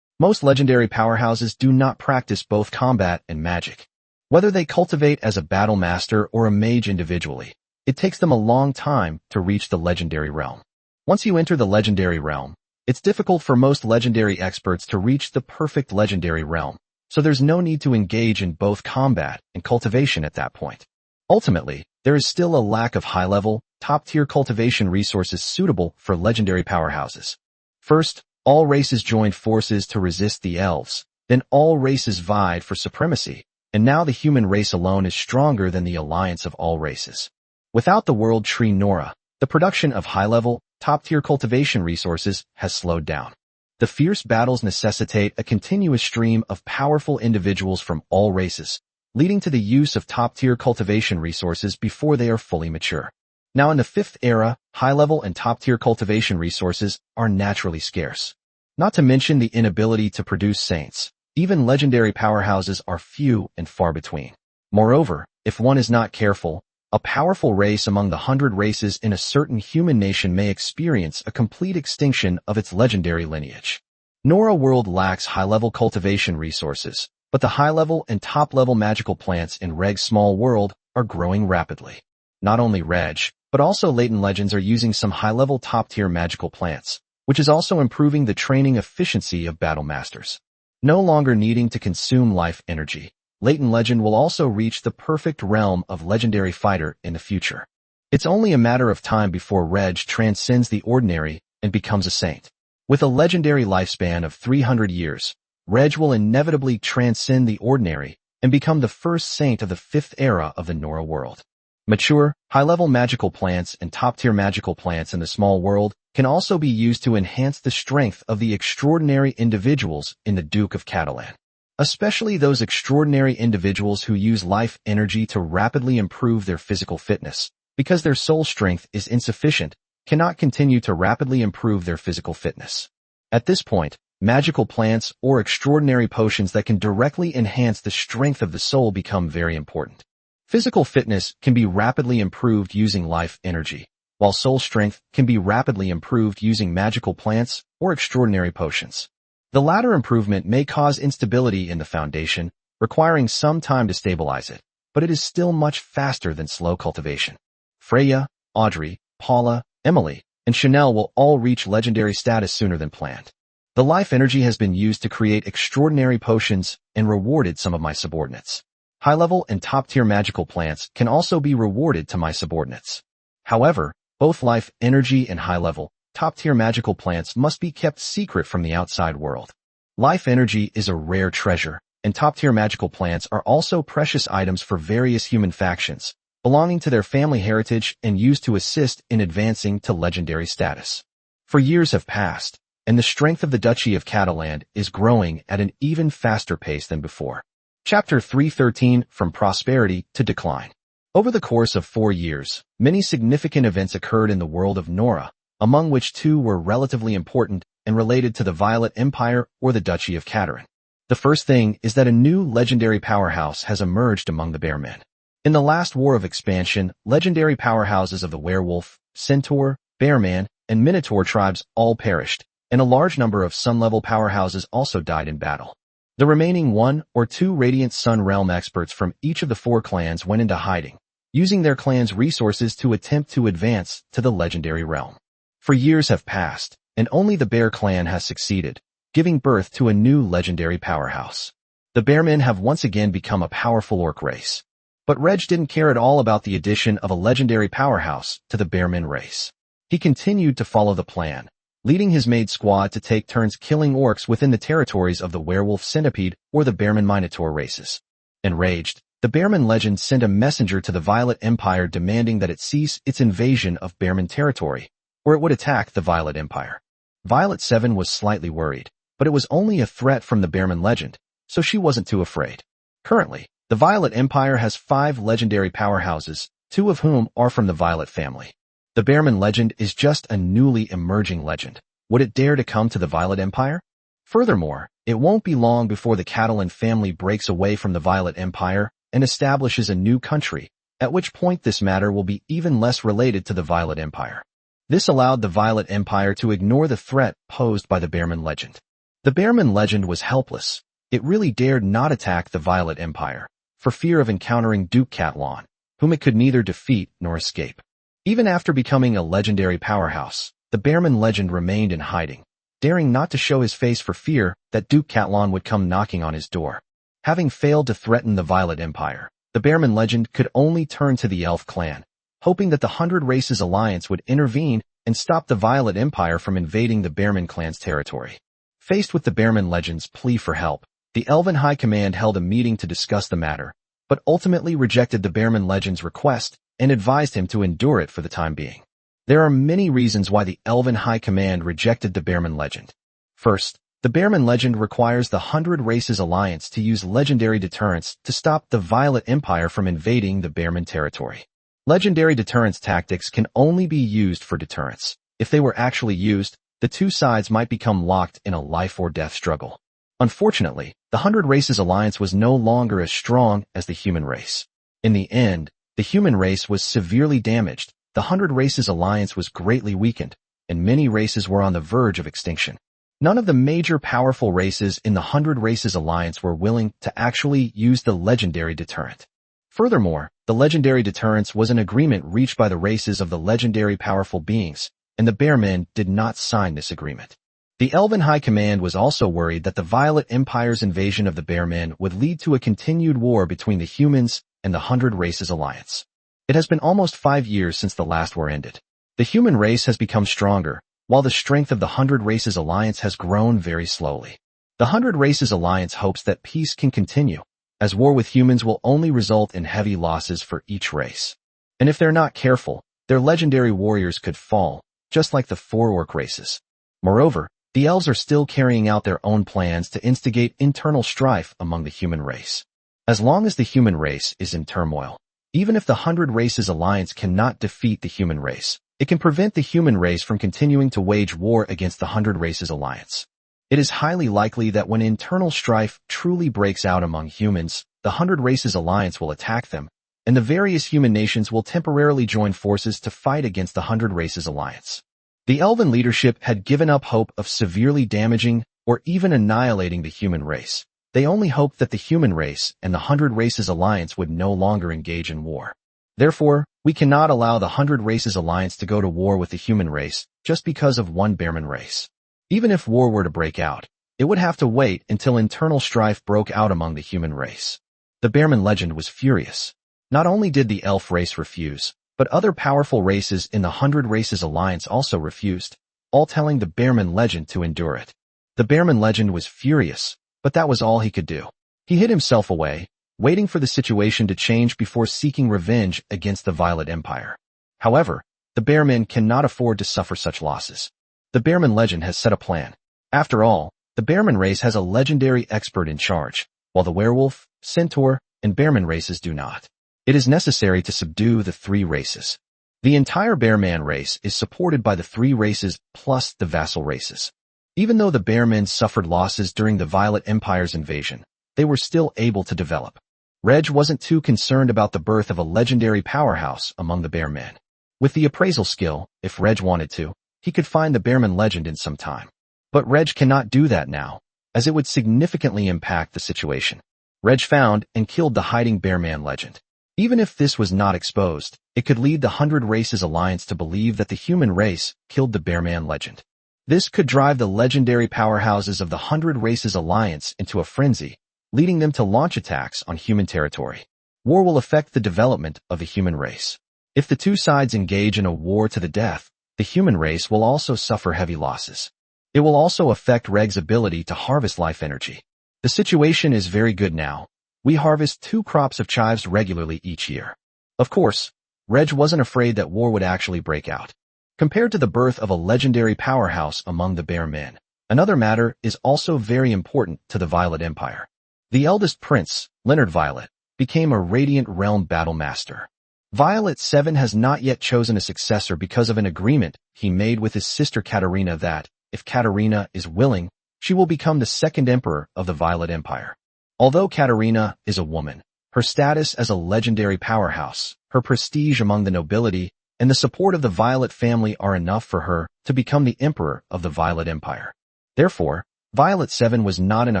[SPEAKER 1] Most legendary powerhouses do not practice both combat and magic. Whether they cultivate as a battle master or a mage individually, it takes them a long time to reach the legendary realm. Once you enter the legendary realm, it's difficult for most legendary experts to reach the perfect legendary realm, so there's no need to engage in both combat and cultivation at that point. Ultimately, there is still a lack of high-level, top-tier cultivation resources suitable for legendary powerhouses. First, all races joined forces to resist the elves, then all races vied for supremacy, and now the human race alone is stronger than the alliance of all races. Without the world tree Nora, the production of high-level, top-tier cultivation resources has slowed down. The fierce battles necessitate a continuous stream of powerful individuals from all races, leading to the use of top-tier cultivation resources before they are fully mature. Now in the 5th era, high-level and top-tier cultivation resources are naturally scarce. Not to mention the inability to produce saints. Even legendary powerhouses are few and far between. Moreover, if one is not careful, a powerful race among the 100 races in a certain human nation may experience a complete extinction of its legendary lineage. Nora world lacks high-level cultivation resources, but the high-level and top-level magical plants in Reg's small world are growing rapidly. Not only Reg, but also Latent Legends are using some high-level top-tier magical plants, which is also improving the training efficiency of battle masters. No longer needing to consume life energy, Latent Legend will also reach the perfect realm of legendary fighter in the future. It's only a matter of time before Reg transcends the ordinary and becomes a saint. With a legendary lifespan of 300 years, Reg will inevitably transcend the ordinary and become the first saint of the 5th era of the Nora world. Mature, high-level magical plants and top-tier magical plants in the small world can also be used to enhance the strength of the extraordinary individuals in the Duke of Catalan. Especially those extraordinary individuals who use life energy to rapidly improve their physical fitness, because their soul strength is insufficient, cannot continue to rapidly improve their physical fitness. At this point, magical plants or extraordinary potions that can directly enhance the strength of the soul become very important. Physical fitness can be rapidly improved using life energy, while soul strength can be rapidly improved using magical plants or extraordinary potions. The latter improvement may cause instability in the foundation, requiring some time to stabilize it, but it is still much faster than slow cultivation. Freya, Audrey, Paula, Emily, and Chanel will all reach legendary status sooner than planned. The life energy has been used to create extraordinary potions and rewarded some of my subordinates. High-level and top-tier magical plants can also be rewarded to my subordinates. However, both life energy and high-level, top-tier magical plants must be kept secret from the outside world. Life energy is a rare treasure, and top-tier magical plants are also precious items for various human factions, belonging to their family heritage and used to assist in advancing to legendary status. For years have passed, and the strength of the Duchy of Catalan is growing at an even faster pace than before. Chapter 313, From Prosperity to Decline. Over the course of 4 years, many significant events occurred in the world of Nora, among which 2 were relatively important and related to the Violet Empire or the Duchy of Catalan. The first thing is that a new legendary powerhouse has emerged among the Bear Men. In the last war of expansion, legendary powerhouses of the Werewolf, Centaur, Bearman, and Minotaur tribes all perished, and a large number of Sun-level powerhouses also died in battle. The remaining 1 or 2 Radiant Sun Realm experts from each of the 4 clans went into hiding, using their clan's resources to attempt to advance to the legendary realm. For years have passed, and only the Bear clan has succeeded, giving birth to a new legendary powerhouse. The Bearmen have once again become a powerful orc race. But Reg didn't care at all about the addition of a legendary powerhouse to the Bearmen race. He continued to follow the plan, leading his Maid squad to take turns killing orcs within the territories of the Werewolf Centipede or the Bearman Minotaur races. Enraged, the Bearman legend sent a messenger to the Violet Empire demanding that it cease its invasion of Bearman territory, or it would attack the Violet Empire. Violet 7 was slightly worried, but it was only a threat from the Bearman legend, so she wasn't too afraid. Currently, the Violet Empire has 5 legendary powerhouses, 2 of whom are from the Violet family. The Bearman legend is just a newly emerging legend. Would it dare to come to the Violet Empire? Furthermore, it won't be long before the Catalan family breaks away from the Violet Empire and establishes a new country, at which point this matter will be even less related to the Violet Empire. This allowed the Violet Empire to ignore the threat posed by the Bearman legend. The Bearman legend was helpless. It really dared not attack the Violet Empire, for fear of encountering Duke Catalan, whom it could neither defeat nor escape. Even after becoming a legendary powerhouse, the Bearman legend remained in hiding, daring not to show his face for fear that Duke Catlon would come knocking on his door. Having failed to threaten the Violet Empire, the Bearman legend could only turn to the Elf clan, hoping that the 100 Races Alliance would intervene and stop the Violet Empire from invading the Bearman clan's territory. Faced with the Bearman legend's plea for help, the Elven High Command held a meeting to discuss the matter, but ultimately rejected the Bearman legend's request and advised him to endure it for the time being. There are many reasons why the Elven High Command rejected the Bearman legend. First, the Bearman legend requires the 100 Races Alliance to use legendary deterrence to stop the Violet Empire from invading the Bearman territory. Legendary deterrence tactics can only be used for deterrence. If they were actually used, the two sides might become locked in a life-or-death struggle. Unfortunately, the 100 Races Alliance was no longer as strong as the human race. In the end, the human race was severely damaged, the 100 Races Alliance was greatly weakened, and many races were on the verge of extinction. None of the major powerful races in the 100 Races Alliance were willing to actually use the legendary deterrent. Furthermore, the legendary deterrence was an agreement reached by the races of the legendary powerful beings, and the Bearmen did not sign this agreement. The Elven High Command was also worried that the Violet Empire's invasion of the Bearmen would lead to a continued war between the humans and the 100 Races Alliance. It has been almost 5 years since the last war ended. The human race has become stronger, while the strength of the 100 Races Alliance has grown very slowly. The 100 Races Alliance hopes that peace can continue, as war with humans will only result in heavy losses for each race. And if they're not careful, their legendary warriors could fall, just like the 4 orc races. Moreover, the elves are still carrying out their own plans to instigate internal strife among the human race. As long as the human race is in turmoil, even if the 100 Races Alliance cannot defeat the human race, it can prevent the human race from continuing to wage war against the 100 Races Alliance. It is highly likely that when internal strife truly breaks out among humans, the 100 Races Alliance will attack them, and the various human nations will temporarily join forces to fight against the 100 Races Alliance. The Elven leadership had given up hope of severely damaging or even annihilating the human race. They only hoped that the human race and the 100 Races Alliance would no longer engage in war. Therefore, we cannot allow the 100 Races Alliance to go to war with the human race just because of one Bearman race. Even if war were to break out, it would have to wait until internal strife broke out among the human race. The Bearman legend was furious. Not only did the elf race refuse, but other powerful races in the 100 Races Alliance also refused, all telling the Bearman legend to endure it. The Bearman legend was furious, but that was all he could do. He hid himself away, waiting for the situation to change before seeking revenge against the Violet Empire. However, the Bearmen cannot afford to suffer such losses. The Bearman legend has set a plan. After all, the Bearman race has a legendary expert in charge, while the werewolf, centaur, and Bearman races do not. It is necessary to subdue the 3 races. The entire Bearman race is supported by the 3 races plus the vassal races. Even though the Bearmen suffered losses during the Violet Empire's invasion, they were still able to develop. Reg wasn't too concerned about the birth of a legendary powerhouse among the Bearmen. With the appraisal skill, if Reg wanted to, he could find the Bearman legend in some time. But Reg cannot do that now, as it would significantly impact the situation. Reg found and killed the hiding Bearman legend. Even if this was not exposed, it could lead the 100 Races Alliance to believe that the human race killed the Bearman legend. This could drive the legendary powerhouses of the 100 Races Alliance into a frenzy, leading them to launch attacks on human territory. War will affect the development of the human race. If the two sides engage in a war to the death, the human race will also suffer heavy losses. It will also affect Reg's ability to harvest life energy. The situation is very good now. We harvest 2 crops of chives regularly each year. Of course, Reg wasn't afraid that war would actually break out. Compared to the birth of a legendary powerhouse among the Bearmen, another matter is also very important to the Violet Empire. The eldest prince, Leonard Violet, became a Radiant Realm Battle Master. Violet 7 has not yet chosen a successor because of an agreement he made with his sister Katarina that, if Katarina is willing, she will become the 2nd emperor of the Violet Empire. Although Katarina is a woman, her status as a legendary powerhouse, her prestige among the nobility, and the support of the Violet family are enough for her to become the emperor of the Violet Empire. Therefore, Violet 7 was not in a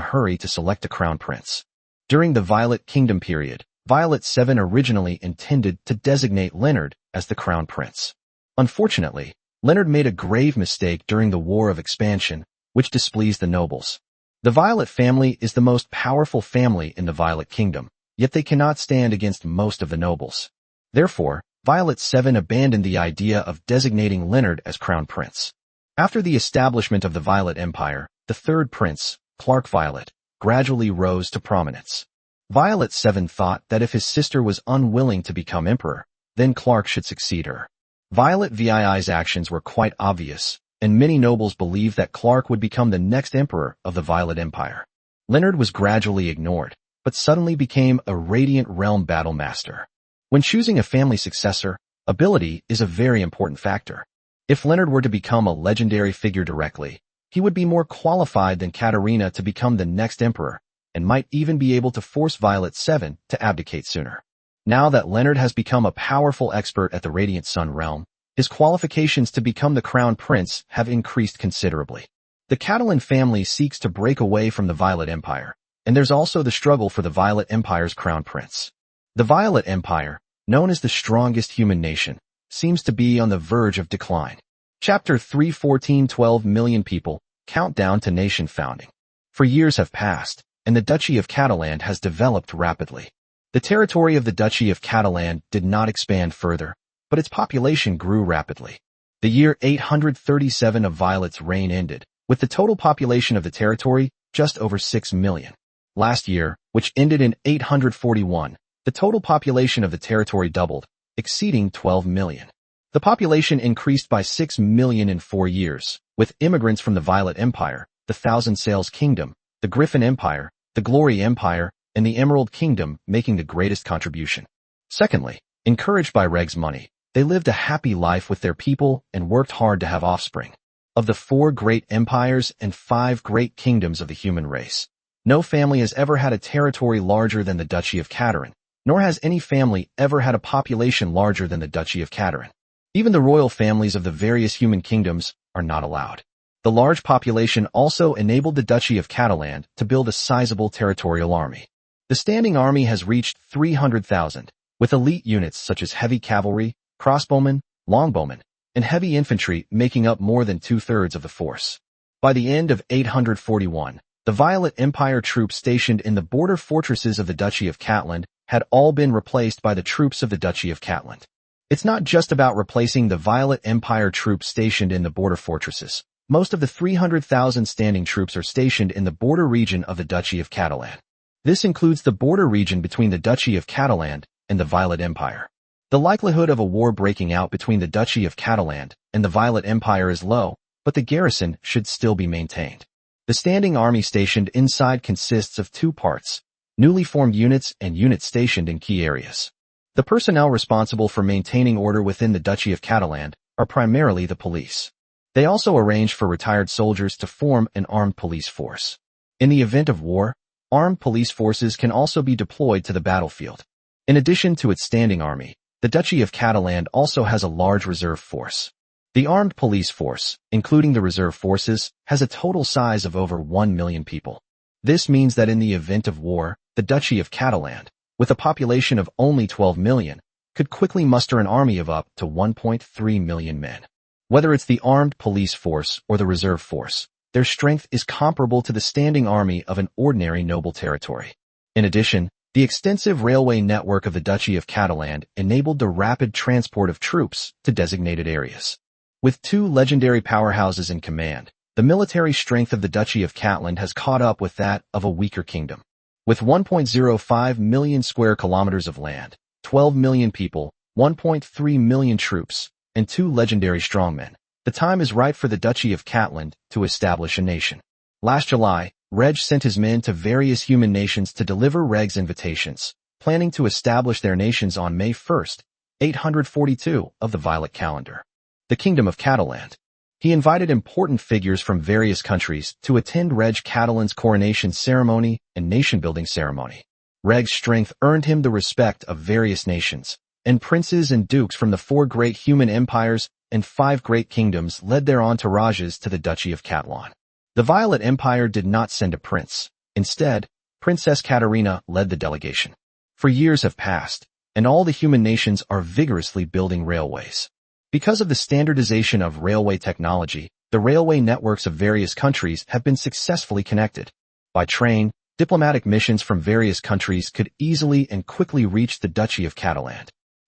[SPEAKER 1] hurry to select a crown prince. During the Violet Kingdom period, Violet 7 originally intended to designate Leonard as the crown prince. Unfortunately, Leonard made a grave mistake during the War of Expansion, which displeased the nobles. The Violet family is the most powerful family in the Violet Kingdom, yet they cannot stand against most of the nobles. Therefore, Violet 7 abandoned the idea of designating Leonard as crown prince. After the establishment of the Violet Empire, the third prince, Clark Violet, gradually rose to prominence. Violet 7 thought that if his sister was unwilling to become emperor, then Clark should succeed her. Violet VII's actions were quite obvious, and many nobles believed that Clark would become the next emperor of the Violet Empire. Leonard was gradually ignored, but suddenly became a Radiant Realm battle master. When choosing a family successor, ability is a very important factor. If Leonard were to become a legendary figure directly, he would be more qualified than Katarina to become the next emperor, and might even be able to force Violet 7 to abdicate sooner. Now that Leonard has become a powerful expert at the Radiant Sun realm, his qualifications to become the crown prince have increased considerably. The Catalan family seeks to break away from the Violet Empire, and there's also the struggle for the Violet Empire's crown prince. The Violet Empire, known as the strongest human nation, seems to be on the verge of decline. Chapter 3:14 12 million people, countdown to nation founding. For years have passed, and the Duchy of Catalan has developed rapidly. The territory of the Duchy of Catalan did not expand further, but its population grew rapidly. The year 837 of Violet's reign ended, with the total population of the territory just over 6 million. Last year, which ended in 841, the total population of the territory doubled, exceeding 12 million. The population increased by 6 million in 4 years, with immigrants from the Violet Empire, the Thousand Sails Kingdom, the Griffin Empire, the Glory Empire, and the Emerald Kingdom making the greatest contribution. Secondly, encouraged by Reg's money, they lived a happy life with their people and worked hard to have offspring. Of the 4 great empires and 5 great kingdoms of the human race, no family has ever had a territory larger than the Duchy of Catalan, nor has any family ever had a population larger than the Duchy of Catalan. Even the royal families of the various human kingdoms are not allowed. The large population also enabled the Duchy of Catalan to build a sizable territorial army. The standing army has reached 300,000, with elite units such as heavy cavalry, crossbowmen, longbowmen, and heavy infantry making up more than 2/3 of the force. By the end of 841, the Violet Empire troops stationed in the border fortresses of the Duchy of Catalan had all been replaced by the troops of the Duchy of Catalan. It's not just about replacing the Violet Empire troops stationed in the border fortresses. Most of the 300,000 standing troops are stationed in the border region of the Duchy of Catalan. This includes the border region between the Duchy of Catalan and the Violet Empire. The likelihood of a war breaking out between the Duchy of Catalan and the Violet Empire is low, but the garrison should still be maintained. The standing army stationed inside consists of 2 parts, newly formed units and units stationed in key areas. The personnel responsible for maintaining order within the Duchy of Catalan are primarily the police. They also arrange for retired soldiers to form an armed police force. In the event of war, armed police forces can also be deployed to the battlefield. In addition to its standing army, the Duchy of Catalan also has a large reserve force. The armed police force, including the reserve forces, has a total size of over 1 million people. This means that in the event of war, the Duchy of Catalan, with a population of only 12 million, could quickly muster an army of up to 1.3 million men. Whether it's the armed police force or the reserve force, their strength is comparable to the standing army of an ordinary noble territory. In addition, the extensive railway network of the Duchy of Catalan enabled the rapid transport of troops to designated areas. With 2 legendary powerhouses in command, the military strength of the Duchy of Catalan has caught up with that of a weaker kingdom. With 1.05 million square kilometers of land, 12 million people, 1.3 million troops, and 2 legendary strongmen, the time is right for the Duchy of Catalan to establish a nation. Last July, Reg sent his men to various human nations to deliver Reg's invitations, planning to establish their nations on May 1st, 842 of the Violet calendar. The Kingdom of Catalan. He invited important figures from various countries to attend Reg Catalan's coronation ceremony and nation-building ceremony. Reg's strength earned him the respect of various nations, and princes and dukes from the 4 great human empires and 5 great kingdoms led their entourages to the Duchy of Catalan. The Violet Empire did not send a prince. Instead, Princess Katarina led the delegation. For years have passed, and all the human nations are vigorously building railways. Because of the standardization of railway technology, the railway networks of various countries have been successfully connected. By train, diplomatic missions from various countries could easily and quickly reach the Duchy of Catalan.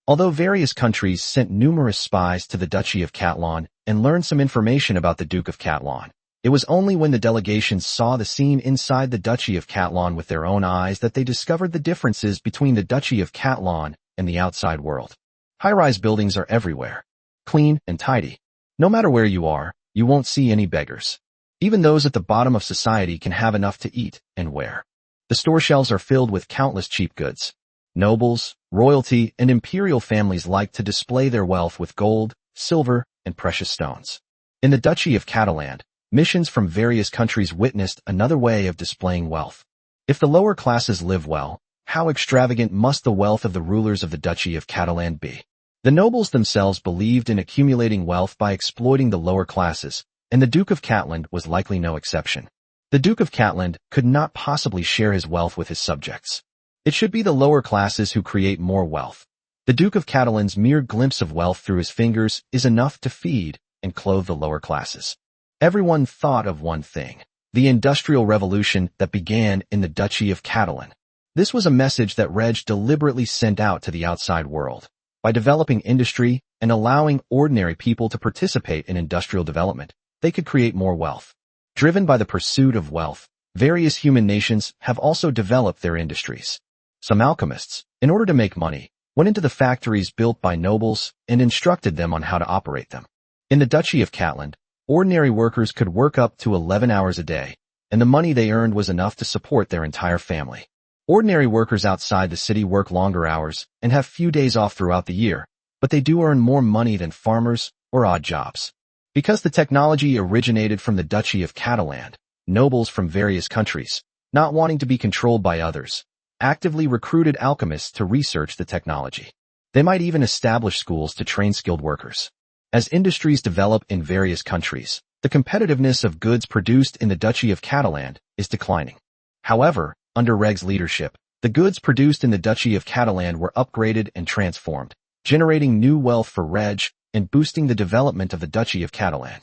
[SPEAKER 1] Although various countries sent numerous spies to the Duchy of Catalan and learned some information about the Duke of Catalan, it was only when the delegations saw the scene inside the Duchy of Catalan with their own eyes that they discovered the differences between the Duchy of Catalan and the outside world. High-rise buildings are everywhere, clean and tidy. No matter where you are, you won't see any beggars. Even those at the bottom of society can have enough to eat and wear. The store shelves are filled with countless cheap goods. Nobles, royalty, and imperial families like to display their wealth with gold, silver, and precious stones. In the Duchy of Catalan, missions from various countries witnessed another way of displaying wealth. If the lower classes live well, how extravagant must the wealth of the rulers of the Duchy of Catalan be? The nobles themselves believed in accumulating wealth by exploiting the lower classes, and the Duke of Catalan was likely no exception. The Duke of Catalan could not possibly share his wealth with his subjects. It should be the lower classes who create more wealth. The Duke of Catalan's mere glimpse of wealth through his fingers is enough to feed and clothe the lower classes. Everyone thought of one thing: the Industrial Revolution that began in the Duchy of Catalan. This was a message that Reg deliberately sent out to the outside world. By developing industry and allowing ordinary people to participate in industrial development, they could create more wealth. Driven by the pursuit of wealth, various human nations have also developed their industries. Some alchemists, in order to make money, went into the factories built by nobles and instructed them on how to operate them. In the Duchy of Catalan, ordinary workers could work up to 11 hours a day, and the money they earned was enough to support their entire family. Ordinary workers outside the city work longer hours and have few days off throughout the year, but they do earn more money than farmers or odd jobs. Because the technology originated from the Duchy of Catalan, nobles from various countries, not wanting to be controlled by others, actively recruited alchemists to research the technology. They might even establish schools to train skilled workers. As industries develop in various countries, the competitiveness of goods produced in the Duchy of Catalan is declining. However, under Reg's leadership, the goods produced in the Duchy of Catalan were upgraded and transformed, generating new wealth for Reg and boosting the development of the Duchy of Catalan.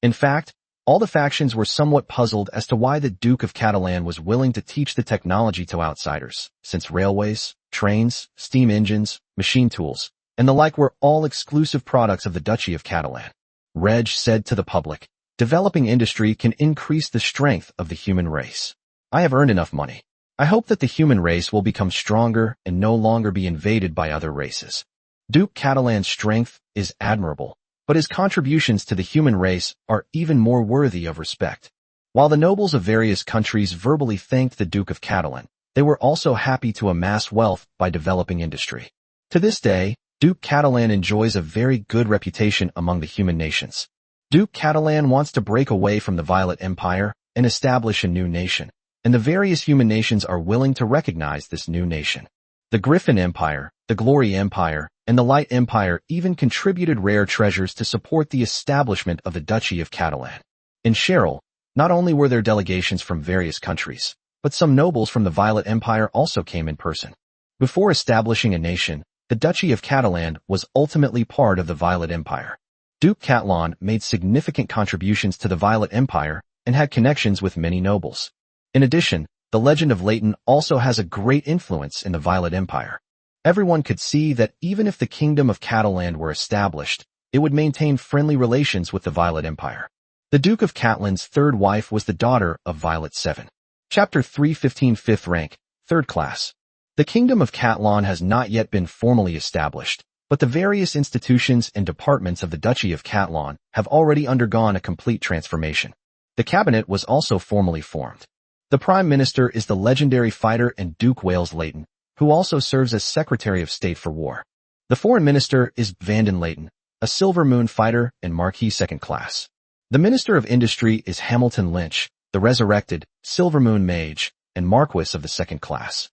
[SPEAKER 1] In fact, all the factions were somewhat puzzled as to why the Duke of Catalan was willing to teach the technology to outsiders, since railways, trains, steam engines, machine tools, and the like were all exclusive products of the Duchy of Catalan. Reg said to the public, "Developing industry can increase the strength of the human race. I have earned enough money. I hope that the human race will become stronger and no longer be invaded by other races." Duke Catalan's strength is admirable, but his contributions to the human race are even more worthy of respect. While the nobles of various countries verbally thanked the Duke of Catalan, they were also happy to amass wealth by developing industry. To this day, Duke Catalan enjoys a very good reputation among the human nations. Duke Catalan wants to break away from the Violet Empire and establish a new nation, and the various human nations are willing to recognize this new nation. The Griffin Empire, the Glory Empire, and the Light Empire even contributed rare treasures to support the establishment of the Duchy of Catalan. In Cheryl, not only were there delegations from various countries, but some nobles from the Violet Empire also came in person. Before establishing a nation, the Duchy of Catalan was ultimately part of the Violet Empire. Duke Catalan made significant contributions to the Violet Empire and had connections with many nobles. In addition, the legend of Leighton also has a great influence in the Violet Empire. Everyone could see that even if the Kingdom of Catalan were established, it would maintain friendly relations with the Violet Empire. The Duke of Catalan's third wife was the daughter of Violet 7. Chapter 315 5th rank, 3rd class. The Kingdom of Catalan has not yet been formally established, but the various institutions and departments of the Duchy of Catalan have already undergone a complete transformation. The cabinet was also formally formed. The Prime Minister is the legendary fighter and Duke Wales Leighton, who also serves as Secretary of State for War. The Foreign Minister is Vanden Leighton, a Silver Moon fighter and Marquis 2nd class. The Minister of Industry is Hamilton Lynch, the resurrected Silver Moon Mage and Marquis of the 2nd class.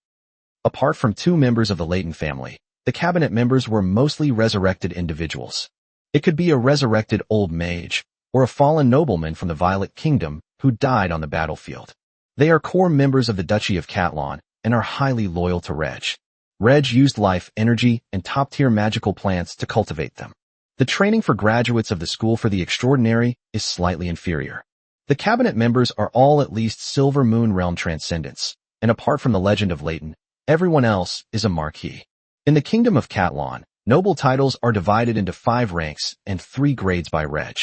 [SPEAKER 1] Apart from 2 members of the Leighton family, the cabinet members were mostly resurrected individuals. It could be a resurrected old mage, or a fallen nobleman from the Violet Kingdom who died on the battlefield. They are core members of the Duchy of Catalan and are highly loyal to Reg. Reg used life, energy, and top-tier magical plants to cultivate them. The training for graduates of the School for the Extraordinary is slightly inferior. The cabinet members are all at least Silver Moon Realm Transcendents, and apart from the Legend of Leighton, everyone else is a Marquis. In the Kingdom of Catlan, noble titles are divided into 5 ranks and 3 grades by Reg.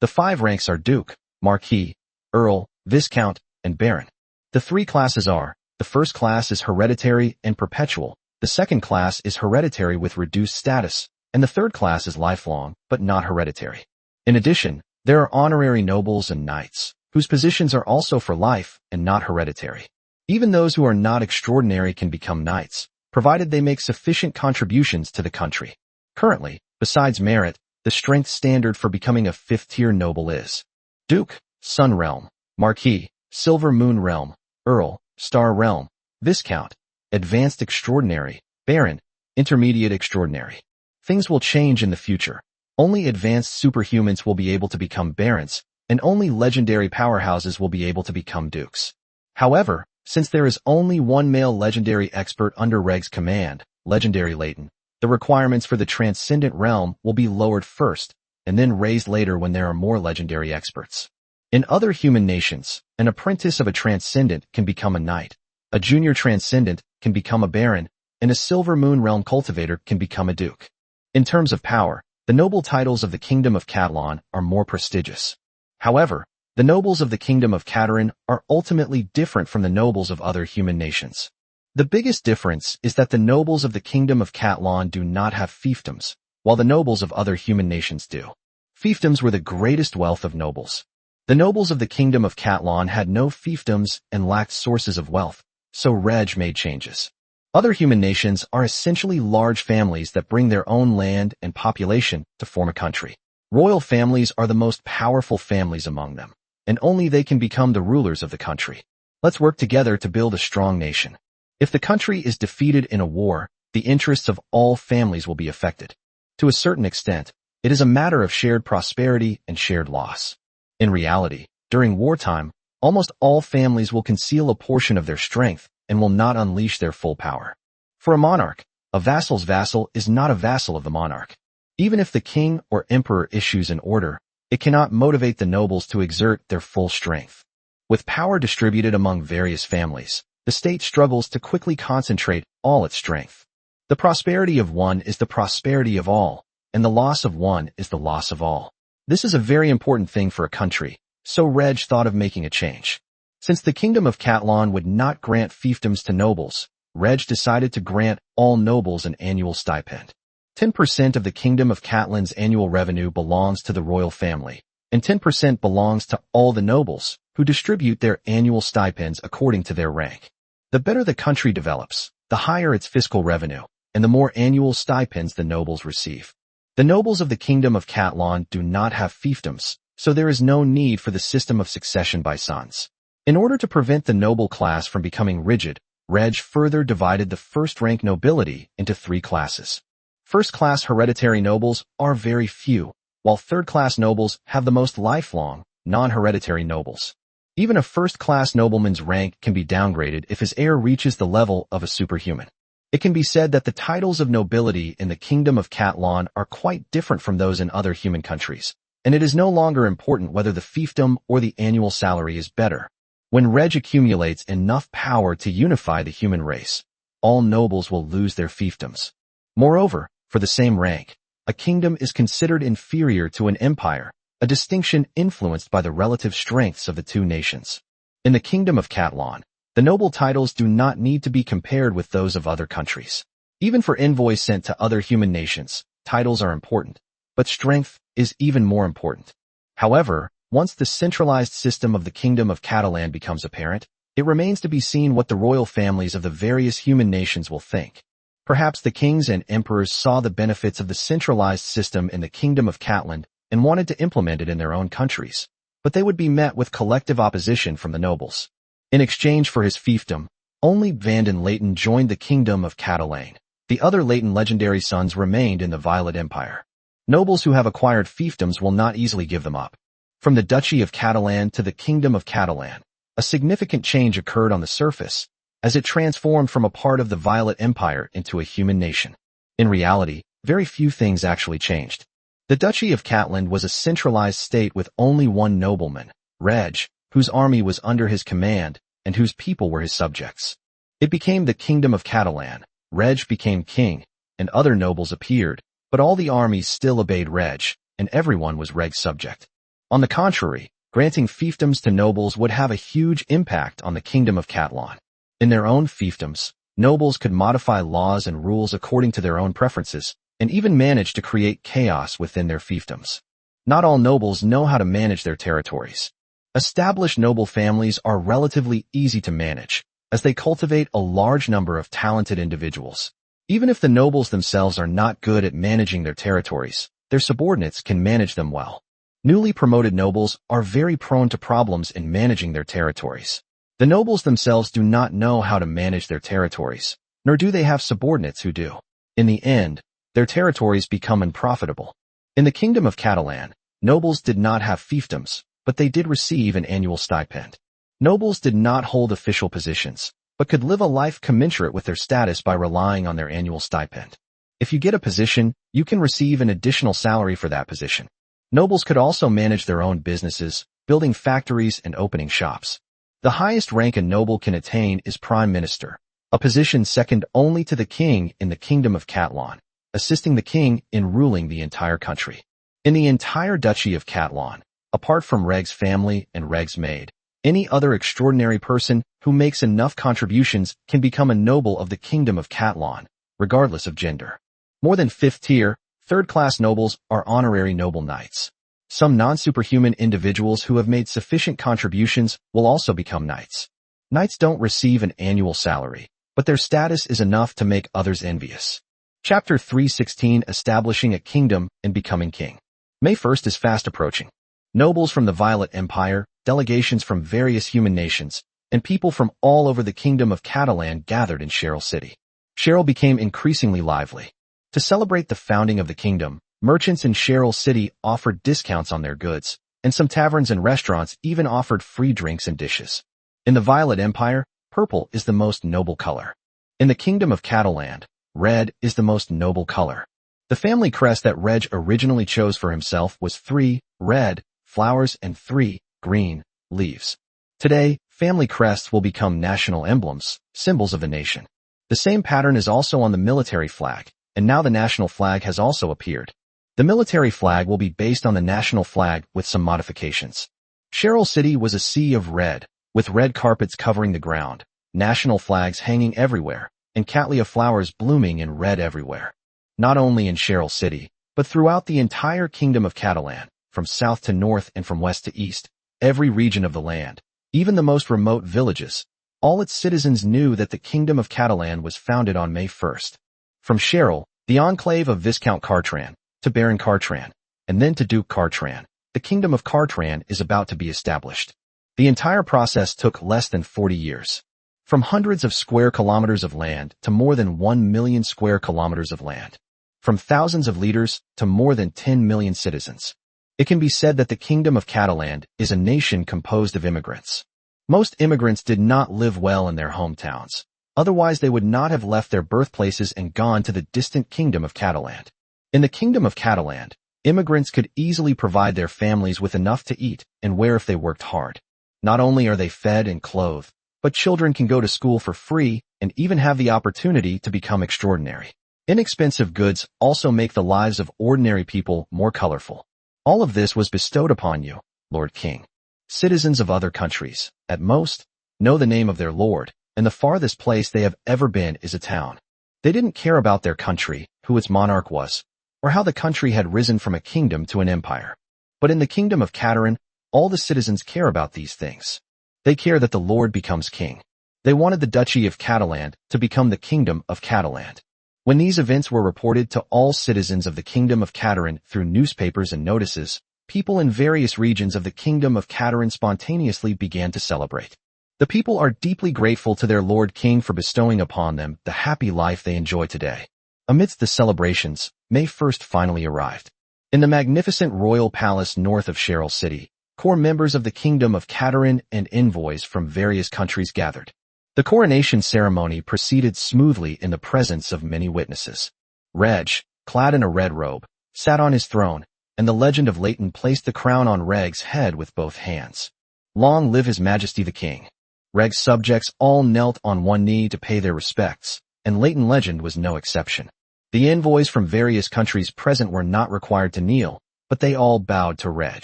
[SPEAKER 1] The 5 ranks are Duke, Marquis, Earl, Viscount, and Baron. The 3 classes are, the first class is hereditary and perpetual, the second class is hereditary with reduced status, and the third class is lifelong, but not hereditary. In addition, there are honorary nobles and knights, whose positions are also for life and not hereditary. Even those who are not extraordinary can become knights, provided they make sufficient contributions to the country. Currently, besides merit, the strength standard for becoming a 5th-tier noble is Duke, Sun Realm, Marquis, Silver Moon Realm, Earl, Star Realm, Viscount, Advanced Extraordinary, Baron, Intermediate Extraordinary. Things will change in the future. Only advanced superhumans will be able to become barons, and only legendary powerhouses will be able to become dukes. However, since there is only one male legendary expert under Reg's command, Legendary Leighton, the requirements for the Transcendent Realm will be lowered first, and then raised later when there are more legendary experts. In other human nations, an apprentice of a Transcendent can become a knight, a junior Transcendent can become a baron, and a Silver Moon Realm cultivator can become a duke. In terms of power, the noble titles of the Kingdom of Catlan are more prestigious. However, the nobles of the Kingdom of Catarin are ultimately different from the nobles of other human nations. The biggest difference is that the nobles of the Kingdom of Catlan do not have fiefdoms, while the nobles of other human nations do. Fiefdoms were the greatest wealth of nobles. The nobles of the Kingdom of Catlan had no fiefdoms and lacked sources of wealth, so Reg made changes. Other human nations are essentially large families that bring their own land and population to form a country. Royal families are the most powerful families among them, and only they can become the rulers of the country. Let's work together to build a strong nation. If the country is defeated in a war, the interests of all families will be affected. To a certain extent, it is a matter of shared prosperity and shared loss. In reality, during wartime, almost all families will conceal a portion of their strength and will not unleash their full power. For a monarch, a vassal's vassal is not a vassal of the monarch. Even if the king or emperor issues an order, it cannot motivate the nobles to exert their full strength. With power distributed among various families, the state struggles to quickly concentrate all its strength. The prosperity of one is the prosperity of all, and the loss of one is the loss of all. This is a very important thing for a country, so Reg thought of making a change. Since the Kingdom of Catlan would not grant fiefdoms to nobles, Reg decided to grant all nobles an annual stipend. 10% of the Kingdom of Catlan's annual revenue belongs to the royal family, and 10% belongs to all the nobles, who distribute their annual stipends according to their rank. The better the country develops, the higher its fiscal revenue, and the more annual stipends the nobles receive. The nobles of the Kingdom of Catlan do not have fiefdoms, so there is no need for the system of succession by sons. In order to prevent the noble class from becoming rigid, Reg further divided the first-rank nobility into 3 classes. First-class hereditary nobles are very few, while third-class nobles have the most lifelong, non-hereditary nobles. Even a first-class nobleman's rank can be downgraded if his heir reaches the level of a superhuman. It can be said that the titles of nobility in the Kingdom of Catlan are quite different from those in other human countries, and it is no longer important whether the fiefdom or the annual salary is better. When Reg accumulates enough power to unify the human race, all nobles will lose their fiefdoms. Moreover, for the same rank, a kingdom is considered inferior to an empire, a distinction influenced by the relative strengths of the 2 nations. In the Kingdom of Catlan, the noble titles do not need to be compared with those of other countries. Even for envoys sent to other human nations, titles are important, but strength is even more important. However, once the centralized system of the Kingdom of Catalan becomes apparent, it remains to be seen what the royal families of the various human nations will think. Perhaps the kings and emperors saw the benefits of the centralized system in the Kingdom of Catlan and wanted to implement it in their own countries, but they would be met with collective opposition from the nobles. In exchange for his fiefdom, only Vanden Leighton joined the Kingdom of Catalan. The other Leighton legendary sons remained in the Violet Empire. Nobles who have acquired fiefdoms will not easily give them up. From the Duchy of Catalan to the Kingdom of Catalan, a significant change occurred on the surface, as it transformed from a part of the Violet Empire into a human nation. In reality, very few things actually changed. The Duchy of Catland was a centralized state with only one nobleman, Reg, whose army was under his command and whose people were his subjects. It became the Kingdom of Catalan. Reg became king, and other nobles appeared, but all the armies still obeyed Reg, and everyone was Reg's subject. On the contrary, granting fiefdoms to nobles would have a huge impact on the Kingdom of Catalan. In their own fiefdoms, nobles could modify laws and rules according to their own preferences, and even manage to create chaos within their fiefdoms. Not all nobles know how to manage their territories. Established noble families are relatively easy to manage, as they cultivate a large number of talented individuals. Even if the nobles themselves are not good at managing their territories, their subordinates can manage them well. Newly promoted nobles are very prone to problems in managing their territories. The nobles themselves do not know how to manage their territories, nor do they have subordinates who do. In the end, their territories become unprofitable. In the Kingdom of Catalan, nobles did not have fiefdoms, but they did receive an annual stipend. Nobles did not hold official positions, but could live a life commensurate with their status by relying on their annual stipend. If you get a position, you can receive an additional salary for that position. Nobles could also manage their own businesses, building factories and opening shops. The highest rank a noble can attain is Prime Minister, a position second only to the king in the Kingdom of Catalan, assisting the king in ruling the entire country. In the entire Duchy of Catalan, apart from Reg's family and Reg's maid, any other extraordinary person who makes enough contributions can become a noble of the Kingdom of Catalan, regardless of gender. More than fifth-tier, third-class nobles are honorary noble knights. Some non-superhuman individuals who have made sufficient contributions will also become knights. Knights don't receive an annual salary, but their status is enough to make others envious. Chapter 316 Establishing a Kingdom and Becoming King. May 1st is fast approaching. Nobles from the Violet Empire, delegations from various human nations, and people from all over the Kingdom of Catalan gathered in Cheryl City. Cheryl became increasingly lively. To celebrate the founding of the kingdom, merchants in Cheryl City offered discounts on their goods, and some taverns and restaurants even offered free drinks and dishes. In the Violet Empire, purple is the most noble color. In the Kingdom of Catalan, red is the most noble color. The family crest that Reg originally chose for himself was 3 red flowers and 3 green leaves. Today, family crests will become national emblems, symbols of the nation. The same pattern is also on the military flag, and now the national flag has also appeared. The military flag will be based on the national flag with some modifications. Cheryl City was a sea of red, with red carpets covering the ground, national flags hanging everywhere, and cattleya flowers blooming in red everywhere. Not only in Cheryl City, but throughout the entire Kingdom of Catalan, from south to north and from west to east, every region of the land, even the most remote villages, all its citizens knew that the Kingdom of Catalan was founded on May 1st. From Cheryl, the enclave of Viscount Cartran, to Baron Cartran, and then to Duke Cartran, the Kingdom of Cartran is about to be established. The entire process took less than 40 years. From hundreds of square kilometers of land to more than 1 million square kilometers of land. From thousands of leaders to more than 10 million citizens. It can be said that the Kingdom of Catalan is a nation composed of immigrants. Most immigrants did not live well in their hometowns. Otherwise they would not have left their birthplaces and gone to the distant Kingdom of Catalan. In the Kingdom of Catalan, immigrants could easily provide their families with enough to eat and wear if they worked hard. Not only are they fed and clothed, but children can go to school for free and even have the opportunity to become extraordinary. Inexpensive goods also make the lives of ordinary people more colorful. All of this was bestowed upon you, Lord King. Citizens of other countries, at most, know the name of their lord, and the farthest place they have ever been is a town. They didn't care about their country, who its monarch was, or how the country had risen from a kingdom to an empire. But in the Kingdom of Catalan, all the citizens care about these things. They care that the lord becomes king. They wanted the Duchy of Catalan to become the Kingdom of Catalan. When these events were reported to all citizens of the Kingdom of Catalan through newspapers and notices, people in various regions of the Kingdom of Catalan spontaneously began to celebrate. The people are deeply grateful to their Lord King for bestowing upon them the happy life they enjoy today. Amidst the celebrations, May 1st finally arrived. In the magnificent royal palace north of Cheryl City, core members of the Kingdom of Catalan and envoys from various countries gathered. The coronation ceremony proceeded smoothly in the presence of many witnesses. Reg, clad in a red robe, sat on his throne, and the legend of Leighton placed the crown on Reg's head with both hands. Long live His Majesty the King. Reg's subjects all knelt on one knee to pay their respects, and Leighton legend was no exception. The envoys from various countries present were not required to kneel, but they all bowed to Reg.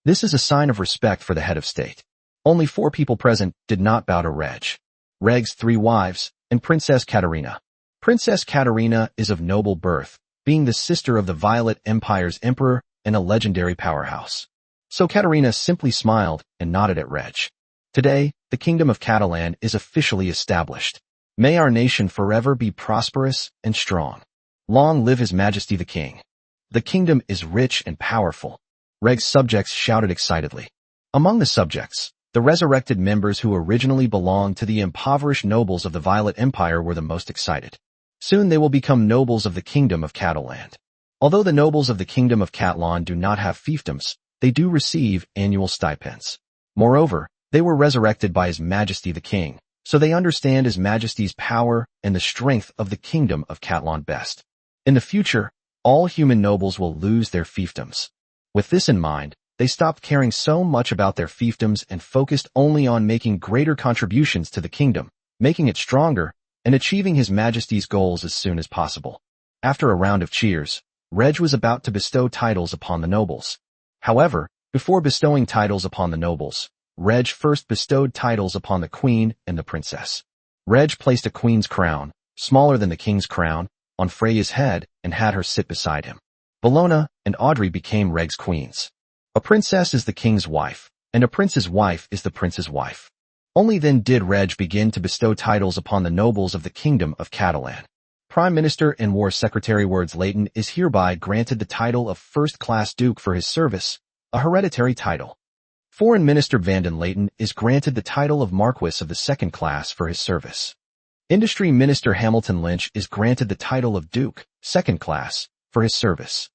[SPEAKER 1] This is a sign of respect for the head of state. Only 4 people present did not bow to Reg. Reg's 3 wives, and Princess Katarina. Princess Katarina is of noble birth, being the sister of the Violet Empire's emperor and a legendary powerhouse. So Katarina simply smiled and nodded at Reg. Today, the Kingdom of Catalan is officially established. May our nation forever be prosperous and strong. Long live His Majesty the King. The kingdom is rich and powerful. Reg's subjects shouted excitedly. Among the subjects, the resurrected members who originally belonged to the impoverished nobles of the Violet Empire were the most excited. Soon they will become nobles of the Kingdom of Catalan. Although the nobles of the Kingdom of Catalan do not have fiefdoms, they do receive annual stipends. Moreover, they were resurrected by His Majesty the King, so they understand His Majesty's power and the strength of the Kingdom of Catalan best. In the future, all human nobles will lose their fiefdoms. With this in mind, they stopped caring so much about their fiefdoms and focused only on making greater contributions to the kingdom, making it stronger, and achieving His Majesty's goals as soon as possible. After a round of cheers, Reg was about to bestow titles upon the nobles. However, before bestowing titles upon the nobles, Reg first bestowed titles upon the queen and the princess. Reg placed a queen's crown, smaller than the king's crown, on Freya's head and had her sit beside him. Bellona and Audrey became Reg's queens. A princess is the king's wife, and a prince's wife is the prince's wife. Only then did Reg begin to bestow titles upon the nobles of the Kingdom of Catalan. Prime Minister and War Secretary Words Leighton is hereby granted the title of First-Class Duke for his service, a hereditary title. Foreign Minister Vanden Leighton is granted the title of Marquess of the Second Class for his service. Industry Minister Hamilton Lynch is granted the title of Duke, Second Class, for his service.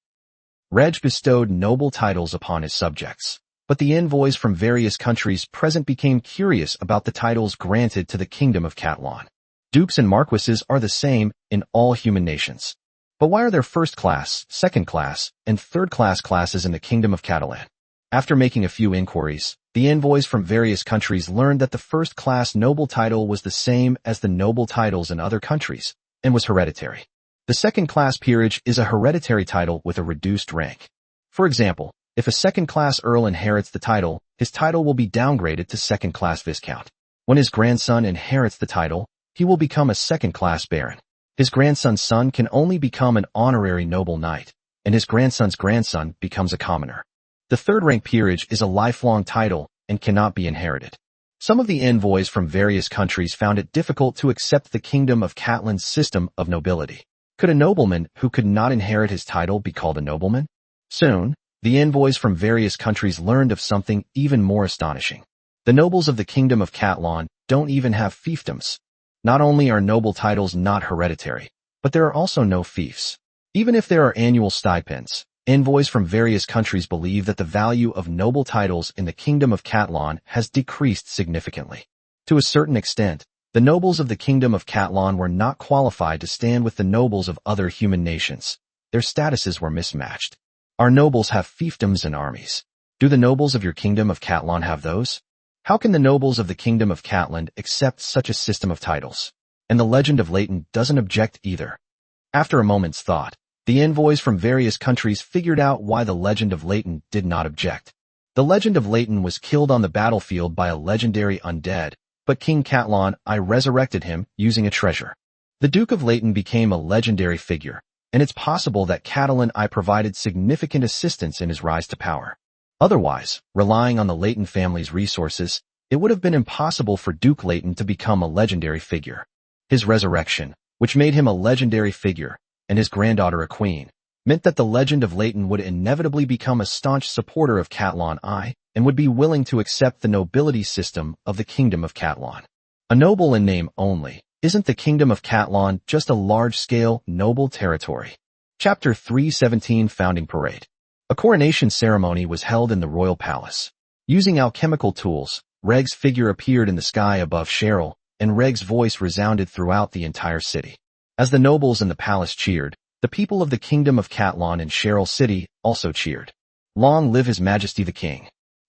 [SPEAKER 1] Reg bestowed noble titles upon his subjects, but the envoys from various countries present became curious about the titles granted to the Kingdom of Catalan. Dukes and marquises are the same in all human nations. But why are there first class, second class, and third class classes in the Kingdom of Catalan? After making a few inquiries, the envoys from various countries learned that the first-class noble title was the same as the noble titles in other countries, and was hereditary. The second-class peerage is a hereditary title with a reduced rank. For example, if a second-class earl inherits the title, his title will be downgraded to second-class viscount. When his grandson inherits the title, he will become a second-class baron. His grandson's son can only become an honorary noble knight, and his grandson's grandson becomes a commoner. The third-rank peerage is a lifelong title and cannot be inherited. Some of the envoys from various countries found it difficult to accept the Kingdom of Catalan's system of nobility. Could a nobleman who could not inherit his title be called a nobleman? Soon, the envoys from various countries learned of something even more astonishing. The nobles of the Kingdom of Catalan don't even have fiefdoms. Not only are noble titles not hereditary, but there are also no fiefs. Even if there are annual stipends, envoys from various countries believe that the value of noble titles in the Kingdom of Catalan has decreased significantly. To a certain extent, the nobles of the Kingdom of Catalan were not qualified to stand with the nobles of other human nations. Their statuses were mismatched. Our nobles have fiefdoms and armies. Do the nobles of your Kingdom of Catalan have those? How can the nobles of the Kingdom of Catalan accept such a system of titles? And the legend of Leighton doesn't object either. After a moment's thought, the envoys from various countries figured out why the legend of Leighton did not object. The legend of Leighton was killed on the battlefield by a legendary undead, but King Catalan I resurrected him using a treasure. The Duke of Leighton became a legendary figure, and it's possible that Catalan I provided significant assistance in his rise to power. Otherwise, relying on the Leighton family's resources, it would have been impossible for Duke Leighton to become a legendary figure. His resurrection, which made him a legendary figure, and his granddaughter a queen, meant that the legend of Leighton would inevitably become a staunch supporter of Catalan I and would be willing to accept the nobility system of the Kingdom of Catalan. A noble in name only, isn't the Kingdom of Catalan just a large-scale, noble territory? Chapter 317 Founding Parade. A coronation ceremony was held in the royal palace. Using alchemical tools, Reg's figure appeared in the sky above Cheryl, and Reg's voice resounded throughout the entire city. As the nobles in the palace cheered, the people of the Kingdom of Catalan in Cheryl City also cheered. Long live His Majesty the King.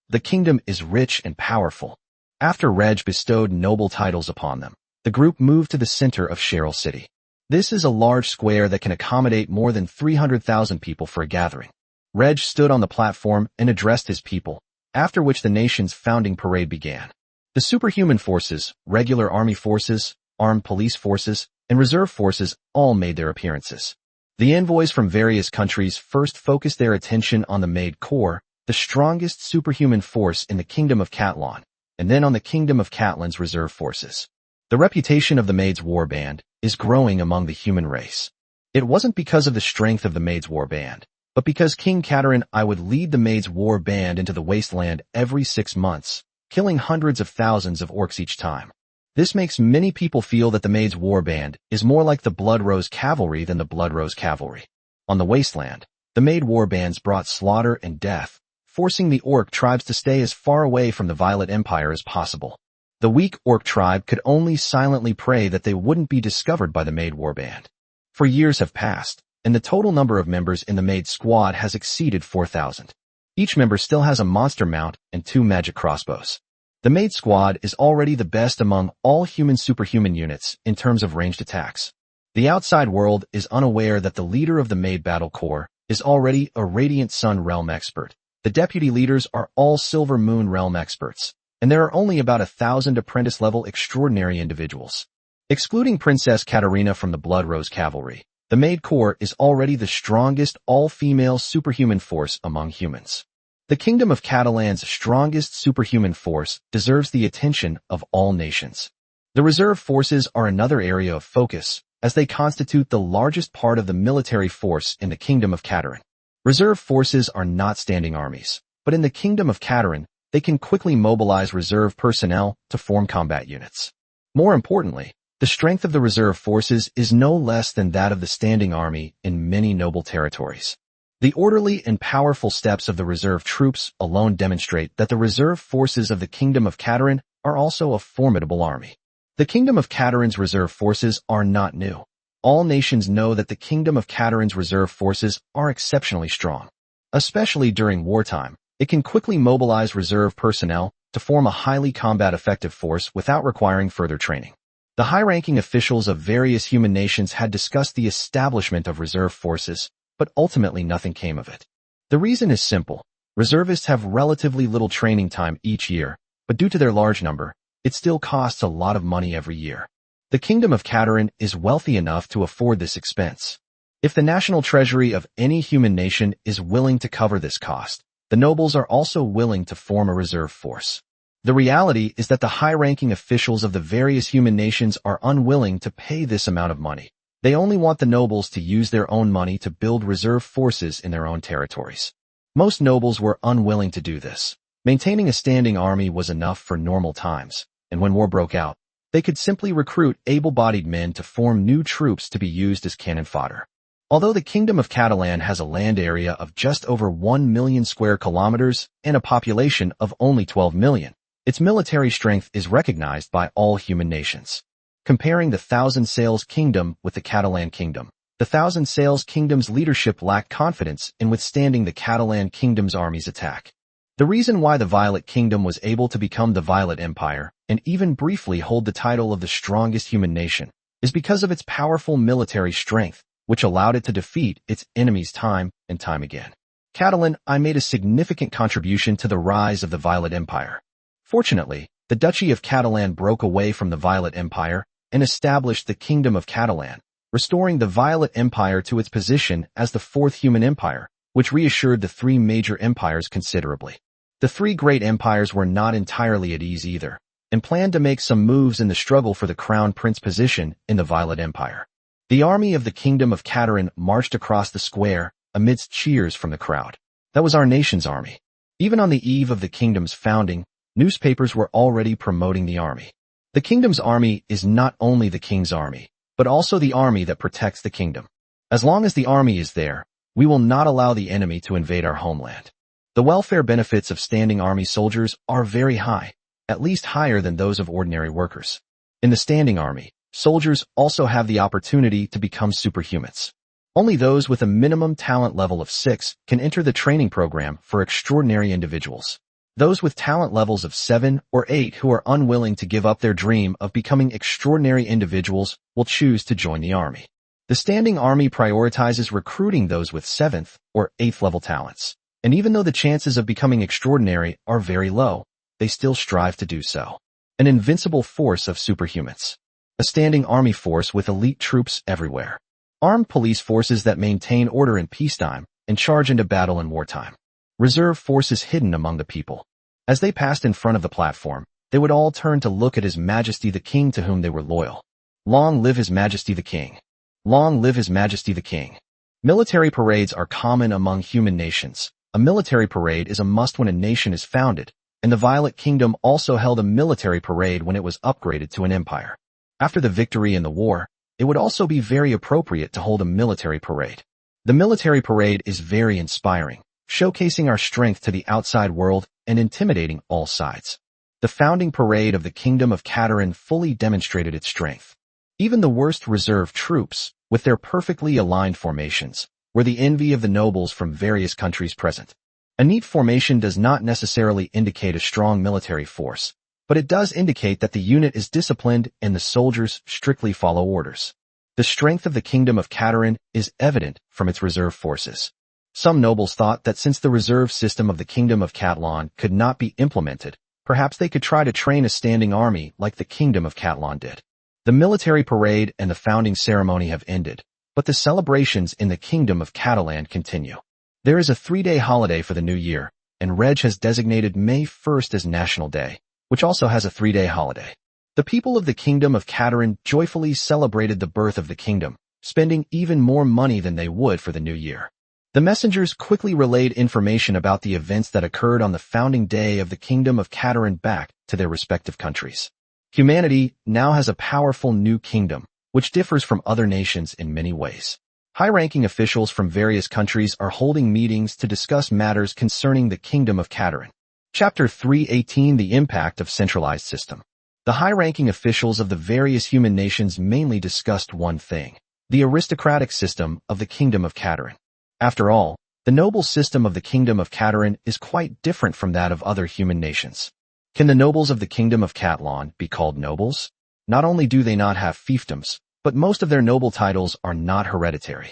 [SPEAKER 1] The kingdom is rich and powerful. After Reg bestowed noble titles upon them, the group moved to the center of Cheryl City. This is a large square that can accommodate more than 300,000 people for a gathering. Reg stood on the platform and addressed his people, after which the nation's founding parade began. The superhuman forces, regular army forces, armed police forces, and reserve forces all made their appearances. The envoys from various countries first focused their attention on the Maid Corps, the strongest superhuman force in the Kingdom of Catlan, and then on the Kingdom of Catlan's reserve forces. The reputation of the Maid's war band is growing among the human race. It wasn't because of the strength of the Maid's war band, but because King Katerin I would lead the Maid's war band into the wasteland every 6 months, killing hundreds of thousands of orcs each time. This makes many people feel that the Maid's war band is more like the Blood Rose Cavalry than the Blood Rose Cavalry. On the wasteland, the Maid war bands brought slaughter and death, forcing the orc tribes to stay as far away from the Violet Empire as possible. The weak orc tribe could only silently pray that they wouldn't be discovered by the Maid warband. For years have passed, and the total number of members in the Maid squad has exceeded 4,000. Each member still has a monster mount and 2 magic crossbows. The Maid squad is already the best among all human superhuman units in terms of ranged attacks. The outside world is unaware that the leader of the Maid Battle Corps is already a Radiant Sun Realm expert. The deputy leaders are all Silver Moon Realm experts, and there are only about 1,000 apprentice-level extraordinary individuals. Excluding Princess Katarina from the Blood Rose Cavalry, the Maid Corps is already the strongest all-female superhuman force among humans. The Kingdom of Catalan's strongest superhuman force deserves the attention of all nations. The reserve forces are another area of focus, as they constitute the largest part of the military force in the Kingdom of Katerin. Reserve forces are not standing armies, but in the Kingdom of Katerin, they can quickly mobilize reserve personnel to form combat units. More importantly, the strength of the reserve forces is no less than that of the standing army in many noble territories. The orderly and powerful steps of the reserve troops alone demonstrate that the reserve forces of the Kingdom of Katerin are also a formidable army. The Kingdom of Katerin's reserve forces are not new. All nations know that the Kingdom of Katerin's reserve forces are exceptionally strong. Especially during wartime, it can quickly mobilize reserve personnel to form a highly combat-effective force without requiring further training. The high-ranking officials of various human nations had discussed the establishment of reserve forces, but ultimately nothing came of it. The reason is simple. Reservists have relatively little training time each year, but due to their large number, it still costs a lot of money every year. The Kingdom of Katerin is wealthy enough to afford this expense. If the national treasury of any human nation is willing to cover this cost, the nobles are also willing to form a reserve force. The reality is that the high-ranking officials of the various human nations are unwilling to pay this amount of money. They only want the nobles to use their own money to build reserve forces in their own territories. Most nobles were unwilling to do this. Maintaining a standing army was enough for normal times, and when war broke out, they could simply recruit able-bodied men to form new troops to be used as cannon fodder. Although the Kingdom of Catalan has a land area of just over 1 million square kilometers and a population of only 12 million, its military strength is recognized by all human nations. Comparing the Thousand Sails Kingdom with the Catalan Kingdom, the Thousand Sails Kingdom's leadership lacked confidence in withstanding the Catalan Kingdom's army's attack. The reason why the Violet Kingdom was able to become the Violet Empire and even briefly hold the title of the strongest human nation is because of its powerful military strength, which allowed it to defeat its enemies time and time again. Catalan I made a significant contribution to the rise of the Violet Empire. Fortunately, the Duchy of Catalan broke away from the Violet Empire and established the Kingdom of Catalan, restoring the Violet Empire to its position as the fourth human empire, which reassured the 3 major empires considerably. The 3 great empires were not entirely at ease either, and planned to make some moves in the struggle for the crown prince position in the Violet Empire. The army of the Kingdom of Katerin marched across the square amidst cheers from the crowd. That was our nation's army. Even on the eve of the kingdom's founding, newspapers were already promoting the army. The kingdom's army is not only the king's army, but also the army that protects the kingdom. As long as the army is there, we will not allow the enemy to invade our homeland. The welfare benefits of standing army soldiers are very high, at least higher than those of ordinary workers. In the standing army, soldiers also have the opportunity to become superhumans. Only those with a minimum talent level of 6 can enter the training program for extraordinary individuals. Those with talent levels of 7 or 8 who are unwilling to give up their dream of becoming extraordinary individuals will choose to join the army. The standing army prioritizes recruiting those with 7th or 8th level talents. And even though the chances of becoming extraordinary are very low, they still strive to do so. An invincible force of superhumans. A standing army force with elite troops everywhere. Armed police forces that maintain order in peacetime and charge into battle in wartime. Reserve forces hidden among the people. As they passed in front of the platform, they would all turn to look at His Majesty the King to whom they were loyal. Long live His Majesty the King. Long live His Majesty the King. Military parades are common among human nations. A military parade is a must when a nation is founded, and the Violet Kingdom also held a military parade when it was upgraded to an empire. After the victory in the war, it would also be very appropriate to hold a military parade. The military parade is very inspiring, showcasing our strength to the outside world and intimidating all sides. The founding parade of the Kingdom of Katarin fully demonstrated its strength. Even the worst reserve troops, with their perfectly aligned formations, were the envy of the nobles from various countries present. A neat formation does not necessarily indicate a strong military force, but it does indicate that the unit is disciplined and the soldiers strictly follow orders. The strength of the Kingdom of Katarin is evident from its reserve forces. Some nobles thought that since the reserve system of the Kingdom of Katlan could not be implemented, perhaps they could try to train a standing army like the Kingdom of Katlan did. The military parade and the founding ceremony have ended, but the celebrations in the Kingdom of Catalan continue. There is a 3-day holiday for the new year, and Reg has designated May 1st as National Day, which also has a 3-day holiday. The people of the Kingdom of Katarin joyfully celebrated the birth of the kingdom, spending even more money than they would for the new year. The messengers quickly relayed information about the events that occurred on the founding day of the Kingdom of Katarin back to their respective countries. Humanity now has a powerful new kingdom, which differs from other nations in many ways. High-ranking officials from various countries are holding meetings to discuss matters concerning the Kingdom of Katarin. Chapter 3:18 The Impact of Centralized System. The high-ranking officials of the various human nations mainly discussed one thing: the aristocratic system of the Kingdom of Katarin. After all, the noble system of the Kingdom of Katarin is quite different from that of other human nations. Can the nobles of the Kingdom of Katlan be called nobles? Not only do they not have fiefdoms, but most of their noble titles are not hereditary.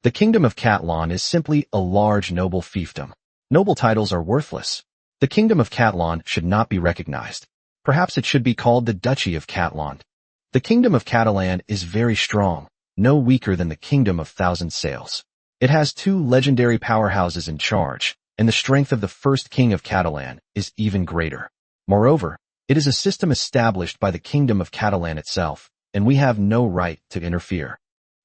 [SPEAKER 1] The Kingdom of Katlan is simply a large noble fiefdom. Noble titles are worthless. The Kingdom of Katlan should not be recognized. Perhaps it should be called the Duchy of Katlan. The Kingdom of Catalan is very strong, no weaker than the Kingdom of Thousand Sails. It has 2 legendary powerhouses in charge, and the strength of the first king of Catalan is even greater. Moreover, it is a system established by the Kingdom of Catalan itself, and we have no right to interfere.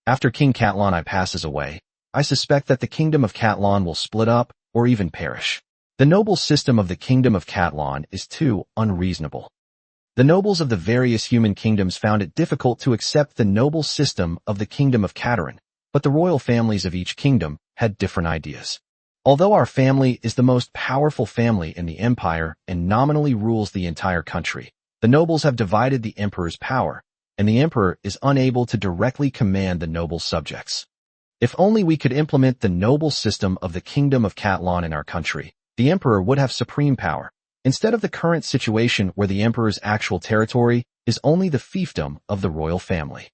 [SPEAKER 1] After King Katlan passes away, I suspect that the Kingdom of Katlan will split up or even perish. The noble system of the Kingdom of Katlan is too unreasonable. The nobles of the various human kingdoms found it difficult to accept the noble system of the Kingdom of Katarin, but the royal families of each kingdom had different ideas. Although our family is the most powerful family in the empire and nominally rules the entire country, the nobles have divided the emperor's power, and the emperor is unable to directly command the noble subjects. If only we could implement the noble system of the Kingdom of Katlan in our country, the emperor would have supreme power, instead of the current situation where the emperor's actual territory is only the fiefdom of the royal family.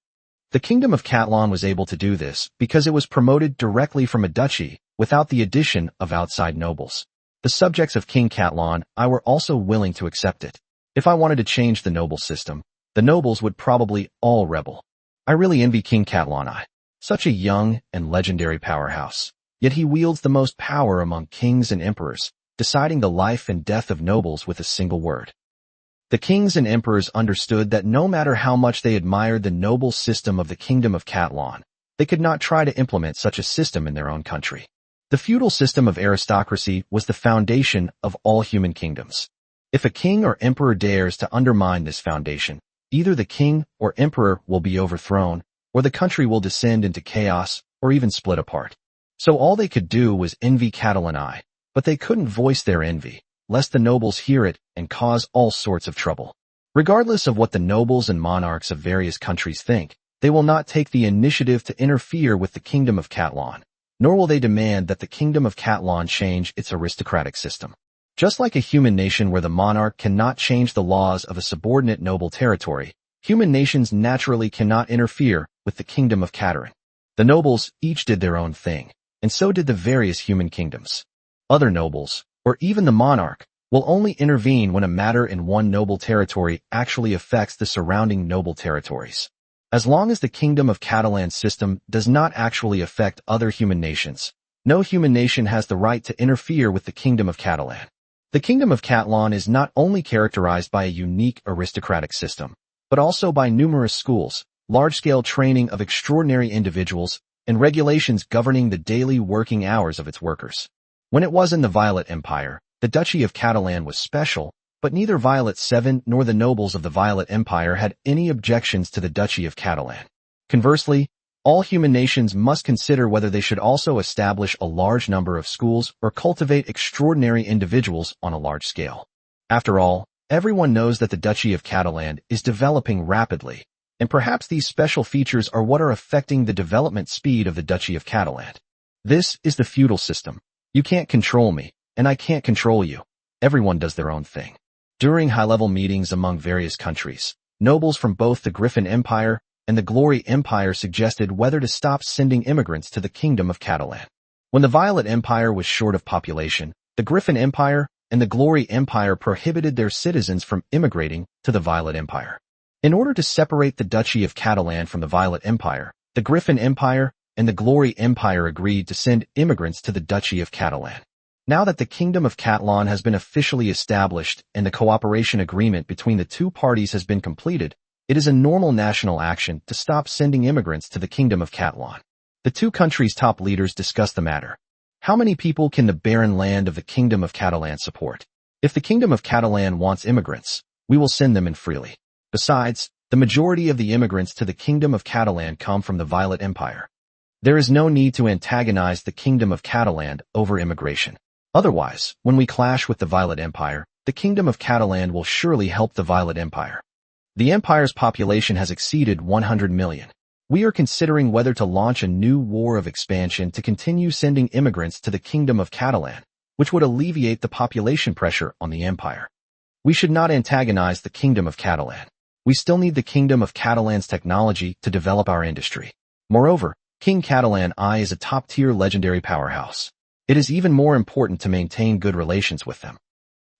[SPEAKER 1] The Kingdom of Katlan was able to do this because it was promoted directly from a duchy without the addition of outside nobles. The subjects of King Katlan were also willing to accept it. If I wanted to change the noble system, the nobles would probably all rebel. I really envy King Katlan, such a young and legendary powerhouse. Yet he wields the most power among kings and emperors, deciding the life and death of nobles with a single word. The kings and emperors understood that no matter how much they admired the noble system of the Kingdom of Katlan, they could not try to implement such a system in their own country. The feudal system of aristocracy was the foundation of all human kingdoms. If a king or emperor dares to undermine this foundation, either the king or emperor will be overthrown, or the country will descend into chaos or even split apart. So all they could do was envy Catalan, but they couldn't voice their envy, lest the nobles hear it and cause all sorts of trouble. Regardless of what the nobles and monarchs of various countries think, They will not take the initiative to interfere with the Kingdom of Catalan, nor will they demand that the Kingdom of Catalan change its aristocratic system. Just like a human nation where the monarch cannot change the laws of a subordinate noble territory, human nations naturally cannot interfere with the Kingdom of Catalan. The nobles each did their own thing, and so did the various human kingdoms. Other nobles, or even the monarch, will only intervene when a matter in one noble territory actually affects the surrounding noble territories. As long as the Kingdom of Catalan's system does not actually affect other human nations, no human nation has the right to interfere with the Kingdom of Catalan. The Kingdom of Catalan is not only characterized by a unique aristocratic system, but also by numerous schools, large-scale training of extraordinary individuals, and regulations governing the daily working hours of its workers. When it was in the Violet Empire, the Duchy of Catalan was special, but neither Violet 7 nor the nobles of the Violet Empire had any objections to the Duchy of Catalan. Conversely, all human nations must consider whether they should also establish a large number of schools or cultivate extraordinary individuals on a large scale. After all, everyone knows that the Duchy of Catalan is developing rapidly, and perhaps these special features are what are affecting the development speed of the Duchy of Catalan. This is the feudal system. You can't control me, and I can't control you. Everyone does their own thing. During high-level meetings among various countries, nobles from both the Griffin Empire and the Glory Empire suggested whether to stop sending immigrants to the Kingdom of Catalan. When the Violet Empire was short of population, the Griffin Empire and the Glory Empire prohibited their citizens from immigrating to the Violet Empire. In order to separate the Duchy of Catalan from the Violet Empire, the Griffin Empire and the Glory Empire agreed to send immigrants to the Duchy of Catalan. Now that the Kingdom of Catalan has been officially established and the cooperation agreement between the two parties has been completed, it is a normal national action to stop sending immigrants to the Kingdom of Catalan. The two countries' top leaders discussed the matter. How many people can the barren land of the Kingdom of Catalan support? If the Kingdom of Catalan wants immigrants, we will send them in freely. Besides, the majority of the immigrants to the Kingdom of Catalan come from the Violet Empire. There is no need to antagonize the Kingdom of Catalan over immigration. Otherwise, when we clash with the Violet Empire, the Kingdom of Catalan will surely help the Violet Empire. The Empire's population has exceeded 100 million. We are considering whether to launch a new war of expansion to continue sending immigrants to the Kingdom of Catalan, which would alleviate the population pressure on the Empire. We should not antagonize the Kingdom of Catalan. We still need the Kingdom of Catalan's technology to develop our industry. Moreover, King Catalan I is a top-tier legendary powerhouse. It is even more important to maintain good relations with them.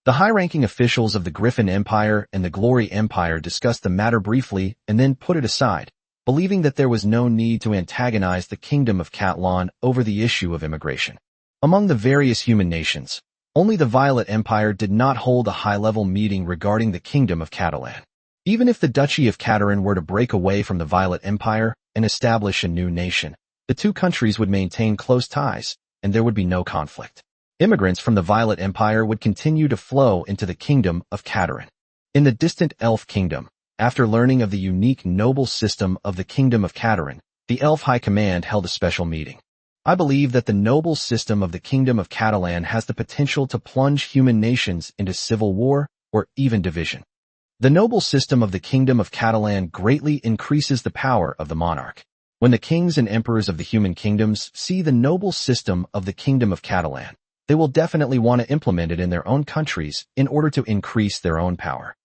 [SPEAKER 1] The high-ranking officials of the Griffin Empire and the Glory Empire discussed the matter briefly and then put it aside, believing that there was no need to antagonize the Kingdom of Catalan over the issue of immigration. Among the various human nations, only the Violet Empire did not hold a high-level meeting regarding the Kingdom of Catalan. Even if the Duchy of Catalan were to break away from the Violet Empire and establish a new nation, the two countries would maintain close ties, and there would be no conflict. Immigrants from the Violet Empire would continue to flow into the Kingdom of Catalan. In the distant Elf Kingdom, after learning of the unique noble system of the Kingdom of Catalan, the Elf High Command held a special meeting. I believe that the noble system of the Kingdom of Catalan has the potential to plunge human nations into civil war or even division. The noble system of the Kingdom of Catalan greatly increases the power of the monarch. When the kings and emperors of the human kingdoms see the noble system of the Kingdom of Catalan, they will definitely want to implement it in their own countries in order to increase their own power.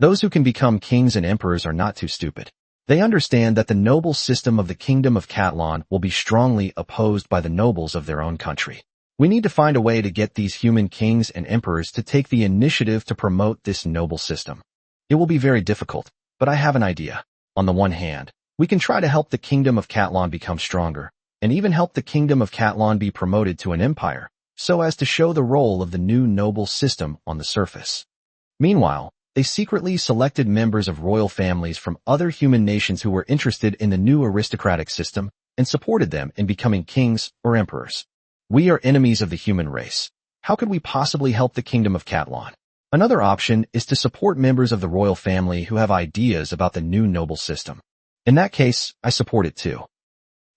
[SPEAKER 1] Those who can become kings and emperors are not too stupid. They understand that the noble system of the Kingdom of Catalan will be strongly opposed by the nobles of their own country. We need to find a way to get these human kings and emperors to take the initiative to promote this noble system. It will be very difficult, but I have an idea. On the one hand, we can try to help the Kingdom of Catalan become stronger, and even help the Kingdom of Catalan be promoted to an empire, so as to show the role of the new noble system on the surface. Meanwhile, they secretly selected members of royal families from other human nations who were interested in the new aristocratic system and supported them in becoming kings or emperors. We are enemies of the human race. How could we possibly help the Kingdom of Catalan? Another option is to support members of the royal family who have ideas about the new noble system. In that case, I support it too.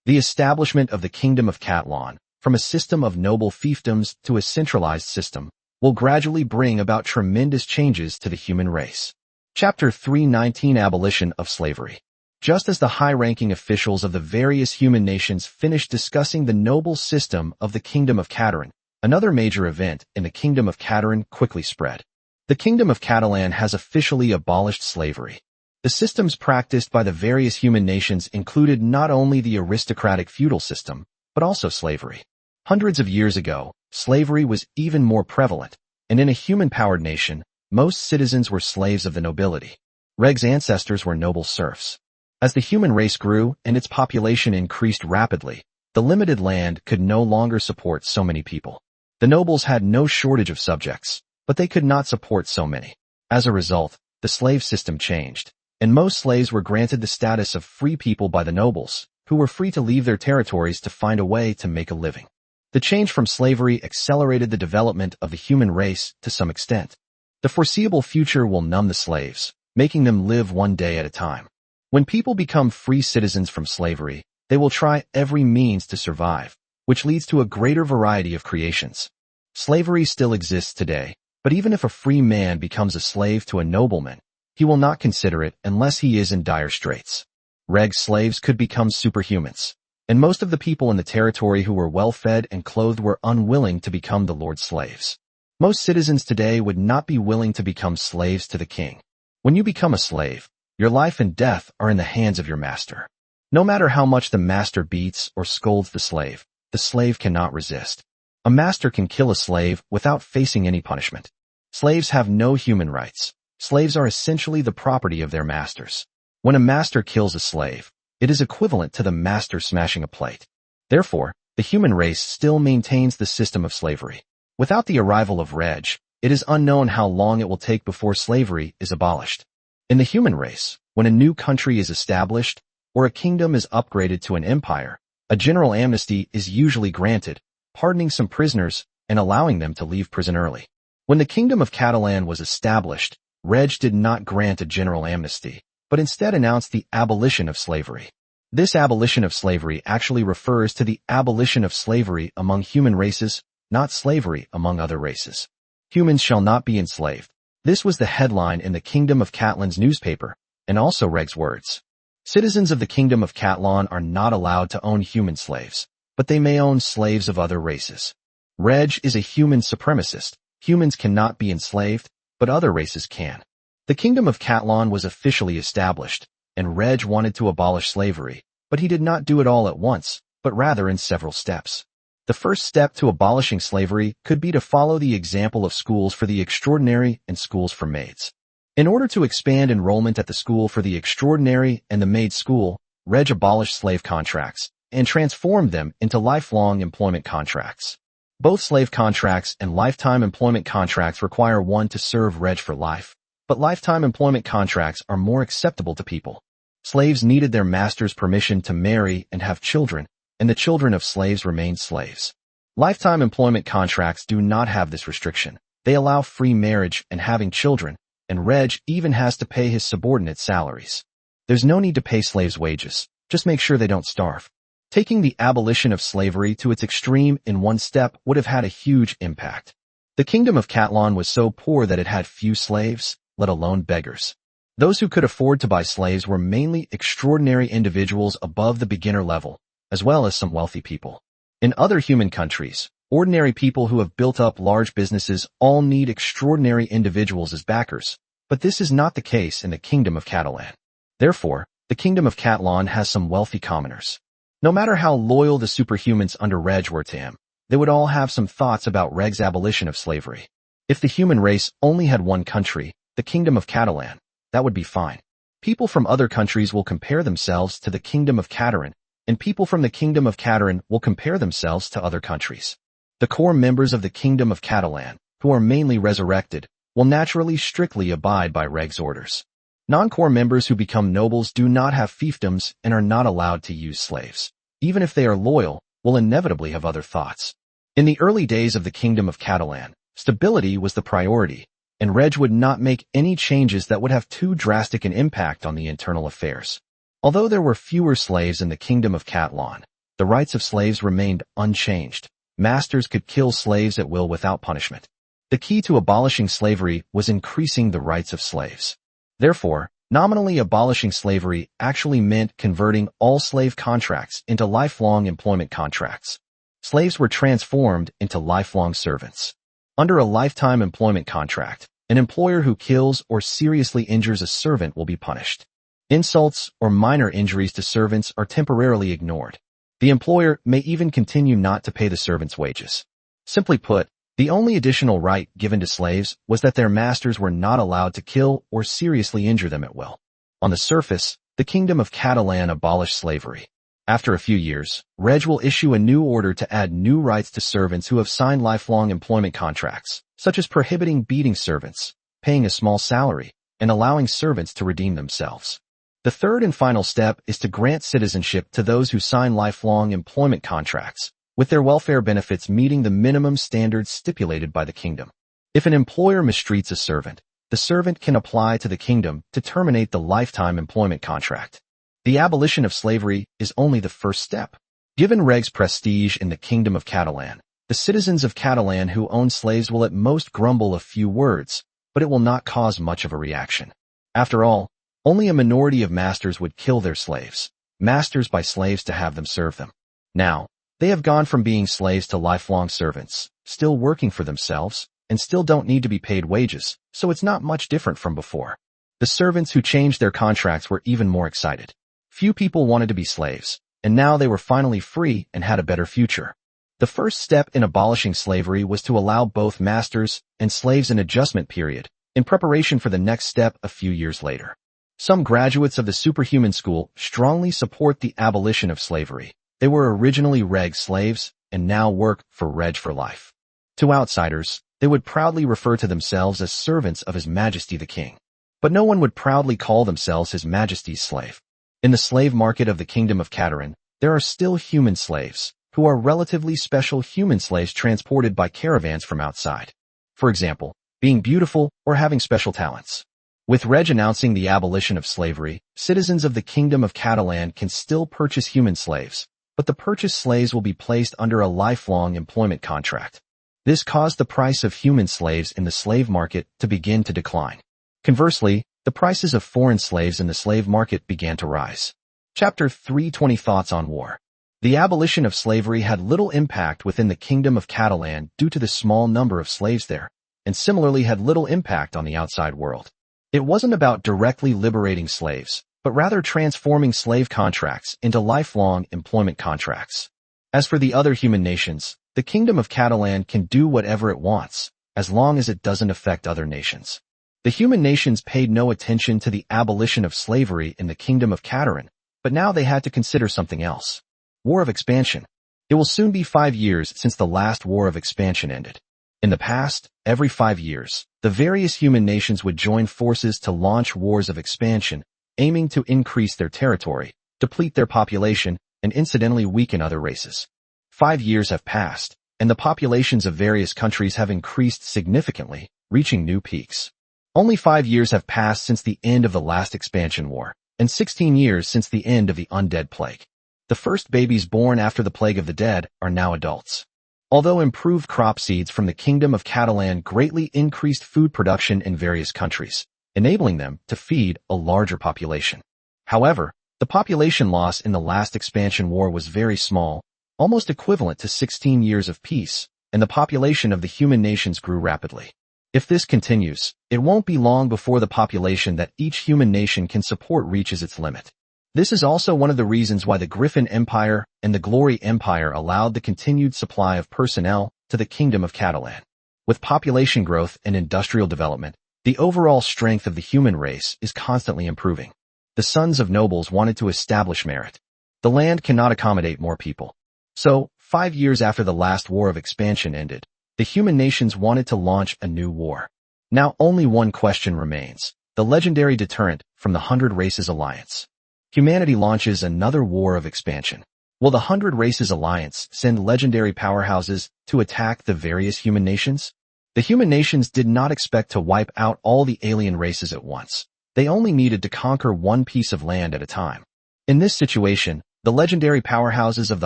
[SPEAKER 1] The establishment of the Kingdom of Catalan, from a system of noble fiefdoms to a centralized system, will gradually bring about tremendous changes to the human race. Chapter 319 Abolition of Slavery. Just as the high-ranking officials of the various human nations finished discussing the noble system of the Kingdom of Catalan, another major event in the Kingdom of Catalan quickly spread. The Kingdom of Catalan has officially abolished slavery. The systems practiced by the various human nations included not only the aristocratic feudal system, but also slavery. Hundreds of years ago, slavery was even more prevalent, and in a human-powered nation, most citizens were slaves of the nobility. Reg's ancestors were noble serfs. As the human race grew and its population increased rapidly, the limited land could no longer support so many people. The nobles had no shortage of subjects, but they could not support so many. As a result, the slave system changed, and most slaves were granted the status of free people by the nobles, who were free to leave their territories to find a way to make a living. The change from slavery accelerated the development of the human race to some extent. The foreseeable future will numb the slaves, making them live one day at a time. When people become free citizens from slavery, they will try every means to survive, which leads to a greater variety of creations. Slavery still exists today, but even if a free man becomes a slave to a nobleman, he will not consider it unless he is in dire straits. Reg's slaves could become superhumans, and most of the people in the territory who were well-fed and clothed were unwilling to become the lord's slaves. Most citizens today would not be willing to become slaves to the king. When you become a slave, your life and death are in the hands of your master. No matter how much the master beats or scolds the slave cannot resist. A master can kill a slave without facing any punishment. Slaves have no human rights. Slaves are essentially the property of their masters. When a master kills a slave, it is equivalent to the master smashing a plate. Therefore, the human race still maintains the system of slavery. Without the arrival of Reg, it is unknown how long it will take before slavery is abolished. In the human race, when a new country is established, or a kingdom is upgraded to an empire, a general amnesty is usually granted, pardoning some prisoners and allowing them to leave prison early. When the Kingdom of Catalan was established, Reg did not grant a general amnesty, but instead announced the abolition of slavery. This abolition of slavery actually refers to the abolition of slavery among human races, not slavery among other races. Humans shall not be enslaved. This was the headline in the Kingdom of Catalan's newspaper, and also Reg's words. Citizens of the Kingdom of Catalan are not allowed to own human slaves, but they may own slaves of other races. Reg is a human supremacist. Humans cannot be enslaved, but other races can. The Kingdom of Catalan was officially established, and Reg wanted to abolish slavery, but he did not do it all at once, but rather in several steps. The first step to abolishing slavery could be to follow the example of schools for the extraordinary and schools for maids. In order to expand enrollment at the school for the extraordinary and the maid school, Reg abolished slave contracts and transformed them into lifelong employment contracts. Both slave contracts and lifetime employment contracts require one to serve Reg for life, but lifetime employment contracts are more acceptable to people. Slaves needed their master's permission to marry and have children, and the children of slaves remained slaves. Lifetime employment contracts do not have this restriction. They allow free marriage and having children, and Reg even has to pay his subordinates salaries. There's no need to pay slaves wages. Just make sure they don't starve. Taking the abolition of slavery to its extreme in one step would have had a huge impact. The Kingdom of Catalan was so poor that it had few slaves, let alone beggars. Those who could afford to buy slaves were mainly extraordinary individuals above the beginner level, as well as some wealthy people. In other human countries, ordinary people who have built up large businesses all need extraordinary individuals as backers, but this is not the case in the Kingdom of Catalan. Therefore, the Kingdom of Catalan has some wealthy commoners. No matter how loyal the superhumans under Reg were to him, they would all have some thoughts about Reg's abolition of slavery. If the human race only had one country, the Kingdom of Catalan, that would be fine. People from other countries will compare themselves to the Kingdom of Catalan, and people from the Kingdom of Catalan will compare themselves to other countries. The core members of the Kingdom of Catalan, who are mainly resurrected, will naturally strictly abide by Reg's orders. Non-core members who become nobles do not have fiefdoms and are not allowed to use slaves. Even if they are loyal, will inevitably have other thoughts. In the early days of the Kingdom of Catalan, stability was the priority, and Reg would not make any changes that would have too drastic an impact on the internal affairs. Although there were fewer slaves in the Kingdom of Catalan, the rights of slaves remained unchanged. Masters could kill slaves at will without punishment. The key to abolishing slavery was increasing the rights of slaves. Therefore, Nominally abolishing slavery actually meant converting all slave contracts into lifelong employment contracts. Slaves were transformed into lifelong servants. Under a lifetime employment contract, an employer who kills or seriously injures a servant will be punished. Insults or minor injuries to servants are temporarily ignored. The employer may even continue not to pay the servant's wages. Simply put, the only additional right given to slaves was that their masters were not allowed to kill or seriously injure them at will. On the surface, the Kingdom of Catalan abolished slavery. After a few years, Reg will issue a new order to add new rights to servants who have signed lifelong employment contracts, such as prohibiting beating servants, paying a small salary, and allowing servants to redeem themselves. The third and final step is to grant citizenship to those who sign lifelong employment contracts, with their welfare benefits meeting the minimum standards stipulated by the kingdom. If an employer mistreats a servant, the servant can apply to the kingdom to terminate the lifetime employment contract. The abolition of slavery is only the first step. Given Reg's prestige in the Kingdom of Catalan, the citizens of Catalan who own slaves will at most grumble a few words, but it will not cause much of a reaction. After all, only a minority of masters would kill their slaves, masters by slaves to have them serve them. Now, they have gone from being slaves to lifelong servants, still working for themselves, and still don't need to be paid wages, so it's not much different from before. The servants who changed their contracts were even more excited. Few people wanted to be slaves, and now they were finally free and had a better future. The first step in abolishing slavery was to allow both masters and slaves an adjustment period, in preparation for the next step a few years later. Some graduates of the superhuman school strongly support the abolition of slavery. They were originally Reg slaves and now work for Reg for life. To outsiders, they would proudly refer to themselves as servants of His Majesty the King. But no one would proudly call themselves His Majesty's slave. In the slave market of the Kingdom of Catalan, there are still human slaves, who are relatively special human slaves transported by caravans from outside. For example, being beautiful or having special talents. With Reg announcing the abolition of slavery, citizens of the Kingdom of Catalan can still purchase human slaves, but the purchased slaves will be placed under a lifelong employment contract. This caused the price of human slaves in the slave market to begin to decline. Conversely, the prices of foreign slaves in the slave market began to rise. Chapter 320 Thoughts on War. The abolition of slavery had little impact within the Kingdom of Catalan due to the small number of slaves there, and similarly had little impact on the outside world. It wasn't about directly liberating slaves, but rather transforming slave contracts into lifelong employment contracts. As for the other human nations, the Kingdom of Catalan can do whatever it wants, as long as it doesn't affect other nations. The human nations paid no attention to the abolition of slavery in the Kingdom of Catalan, but now they had to consider something else. War of Expansion. It will soon be 5 years since the last War of Expansion ended. In the past, every 5 years, the various human nations would join forces to launch wars of expansion, aiming to increase their territory, deplete their population, and incidentally weaken other races. 5 years have passed, and the populations of various countries have increased significantly, reaching new peaks. Only 5 years have passed since the end of the last expansion war, and 16 years since the end of the undead plague. The first babies born after the plague of the dead are now adults. Although improved crop seeds from the Kingdom of Catalan greatly increased food production in various countries, enabling them to feed a larger population. However, the population loss in the last expansion war was very small, almost equivalent to 16 years of peace, and the population of the human nations grew rapidly. If this continues, it won't be long before the population that each human nation can support reaches its limit. This is also one of the reasons why the Griffin Empire and the Glory Empire allowed the continued supply of personnel to the Kingdom of Catalan. With population growth and industrial development, the overall strength of the human race is constantly improving. The sons of nobles wanted to establish merit. The land cannot accommodate more people. So, 5 years after the last War of Expansion ended, the human nations wanted to launch a new war. Now only one question remains: the legendary deterrent from the 100 Races Alliance. Humanity launches another war of expansion. Will the 100 Races Alliance send legendary powerhouses to attack the various human nations? The human nations did not expect to wipe out all the alien races at once. They only needed to conquer one piece of land at a time. In this situation, the legendary powerhouses of the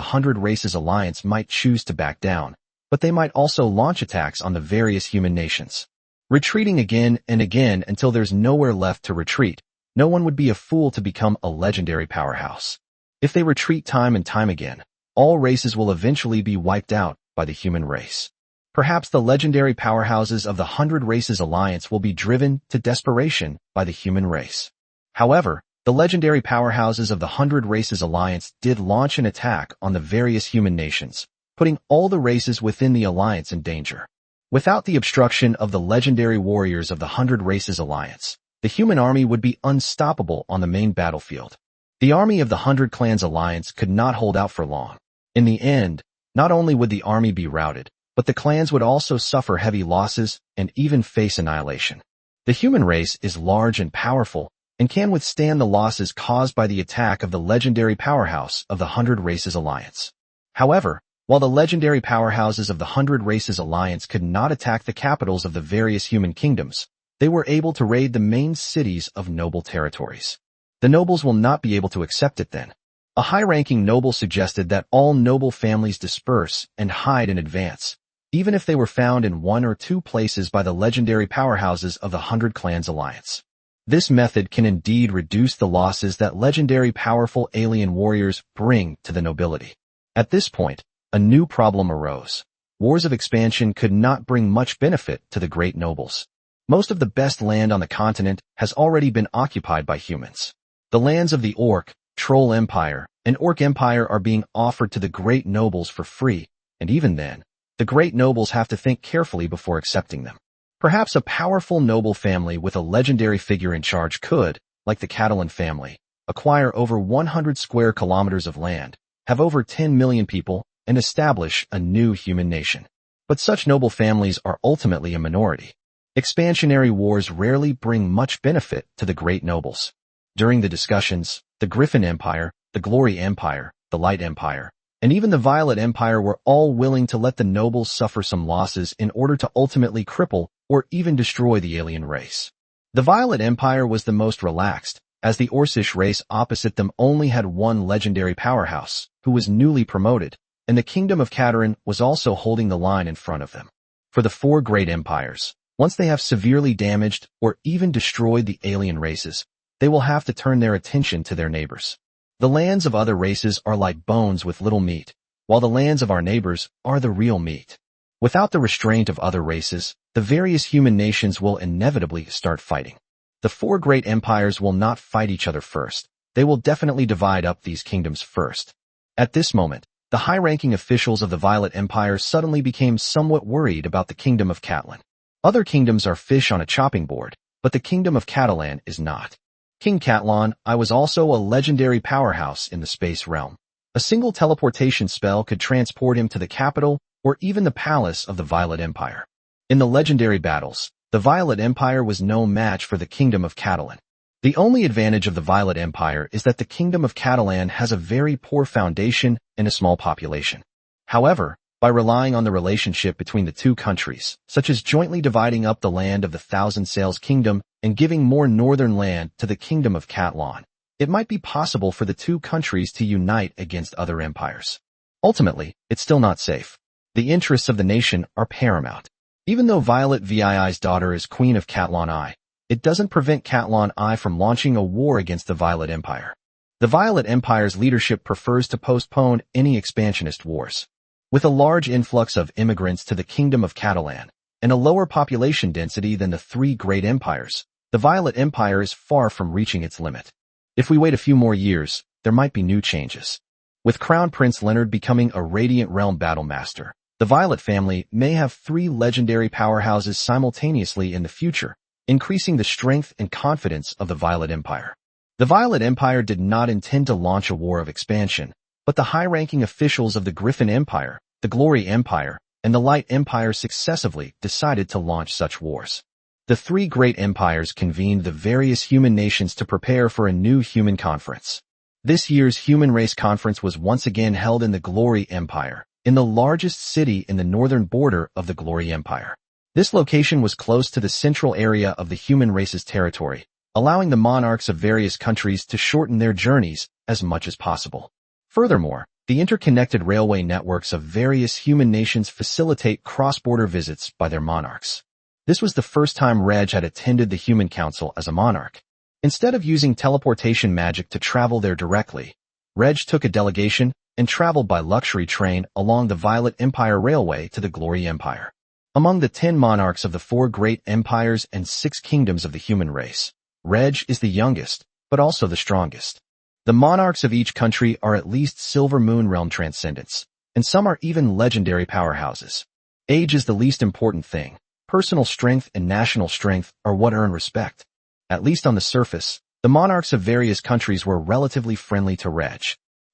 [SPEAKER 1] 100 Races Alliance might choose to back down, but they might also launch attacks on the various human nations. Retreating again and again until there's nowhere left to retreat, no one would be a fool to become a legendary powerhouse. If they retreat time and time again, all races will eventually be wiped out by the human race. Perhaps the legendary powerhouses of the 100 Races Alliance will be driven to desperation by the human race. However, the legendary powerhouses of the 100 Races Alliance did launch an attack on the various human nations, putting all the races within the alliance in danger. Without the obstruction of the legendary warriors of the 100 Races Alliance, the human army would be unstoppable on the main battlefield. The army of the 100 Clans Alliance could not hold out for long. In the end, not only would the army be routed, but the clans would also suffer heavy losses and even face annihilation. The human race is large and powerful and can withstand the losses caused by the attack of the legendary powerhouse of the 100 Races Alliance. However, while the legendary powerhouses of the 100 Races Alliance could not attack the capitals of the various human kingdoms, they were able to raid the main cities of noble territories. The nobles will not be able to accept it then. A high-ranking noble suggested that all noble families disperse and hide in advance, even if they were found in one or two places by the legendary powerhouses of the 100 Clans Alliance. This method can indeed reduce the losses that legendary powerful alien warriors bring to the nobility. At this point, a new problem arose. Wars of expansion could not bring much benefit to the great nobles. Most of the best land on the continent has already been occupied by humans. The lands of the Orc, Troll Empire, and Orc Empire are being offered to the great nobles for free, and even then, the great nobles have to think carefully before accepting them. Perhaps a powerful noble family with a legendary figure in charge could, like the Catalan family, acquire over 100 square kilometers of land, have over 10 million people, and establish a new human nation. But such noble families are ultimately a minority. Expansionary wars rarely bring much benefit to the great nobles. During the discussions, the Griffin Empire, the Glory Empire, the Light Empire, and even the Violet Empire were all willing to let the nobles suffer some losses in order to ultimately cripple or even destroy the alien race. The Violet Empire was the most relaxed, as the Orcish race opposite them only had one legendary powerhouse, who was newly promoted, and the Kingdom of Katarin was also holding the line in front of them. For the four great empires, once they have severely damaged or even destroyed the alien races, they will have to turn their attention to their neighbors. The lands of other races are like bones with little meat, while the lands of our neighbors are the real meat. Without the restraint of other races, the various human nations will inevitably start fighting. The four great empires will not fight each other first. They will definitely divide up these kingdoms first. At this moment, the high-ranking officials of the Violet Empire suddenly became somewhat worried about the Kingdom of Catalan. Other kingdoms are fish on a chopping board, but the Kingdom of Catalan is not. King Catalan, I was also a legendary powerhouse in the space realm. A single teleportation spell could transport him to the capital or even the palace of the Violet Empire. In the legendary battles, the Violet Empire was no match for the Kingdom of Catalan. The only advantage of the Violet Empire is that the Kingdom of Catalan has a very poor foundation and a small population. However, by relying on the relationship between the two countries, such as jointly dividing up the land of the Thousand Sails Kingdom and giving more northern land to the Kingdom of Catalan, it might be possible for the two countries to unite against other empires. Ultimately, it's still not safe. The interests of the nation are paramount. Even though Violet VII's daughter is Queen of Catalan I, it doesn't prevent Catalan I from launching a war against the Violet Empire. The Violet Empire's leadership prefers to postpone any expansionist wars. With a large influx of immigrants to the Kingdom of Catalan and a lower population density than the three great empires, the Violet Empire is far from reaching its limit. If we wait a few more years, there might be new changes. With Crown Prince Leonard becoming a Radiant Realm Battlemaster, the Violet family may have three legendary powerhouses simultaneously in the future, increasing the strength and confidence of the Violet Empire. The Violet Empire did not intend to launch a war of expansion, but the high-ranking officials of the Griffin Empire, the Glory Empire, and the Light Empire successively decided to launch such wars. The three great empires convened the various human nations to prepare for a new human conference. This year's Human Race Conference was once again held in the Glory Empire, in the largest city in the northern border of the Glory Empire. This location was close to the central area of the human race's territory, allowing the monarchs of various countries to shorten their journeys as much as possible. Furthermore, the interconnected railway networks of various human nations facilitate cross-border visits by their monarchs. This was the first time Reg had attended the Human Council as a monarch. Instead of using teleportation magic to travel there directly, Reg took a delegation and traveled by luxury train along the Violet Empire Railway to the Glory Empire. Among the 10 monarchs of the 4 great empires and 6 kingdoms of the human race, Reg is the youngest, but also the strongest. The monarchs of each country are at least Silver Moon Realm transcendents, and some are even legendary powerhouses. Age is the least important thing. Personal strength and national strength are what earn respect. At least on the surface, the monarchs of various countries were relatively friendly to Reg.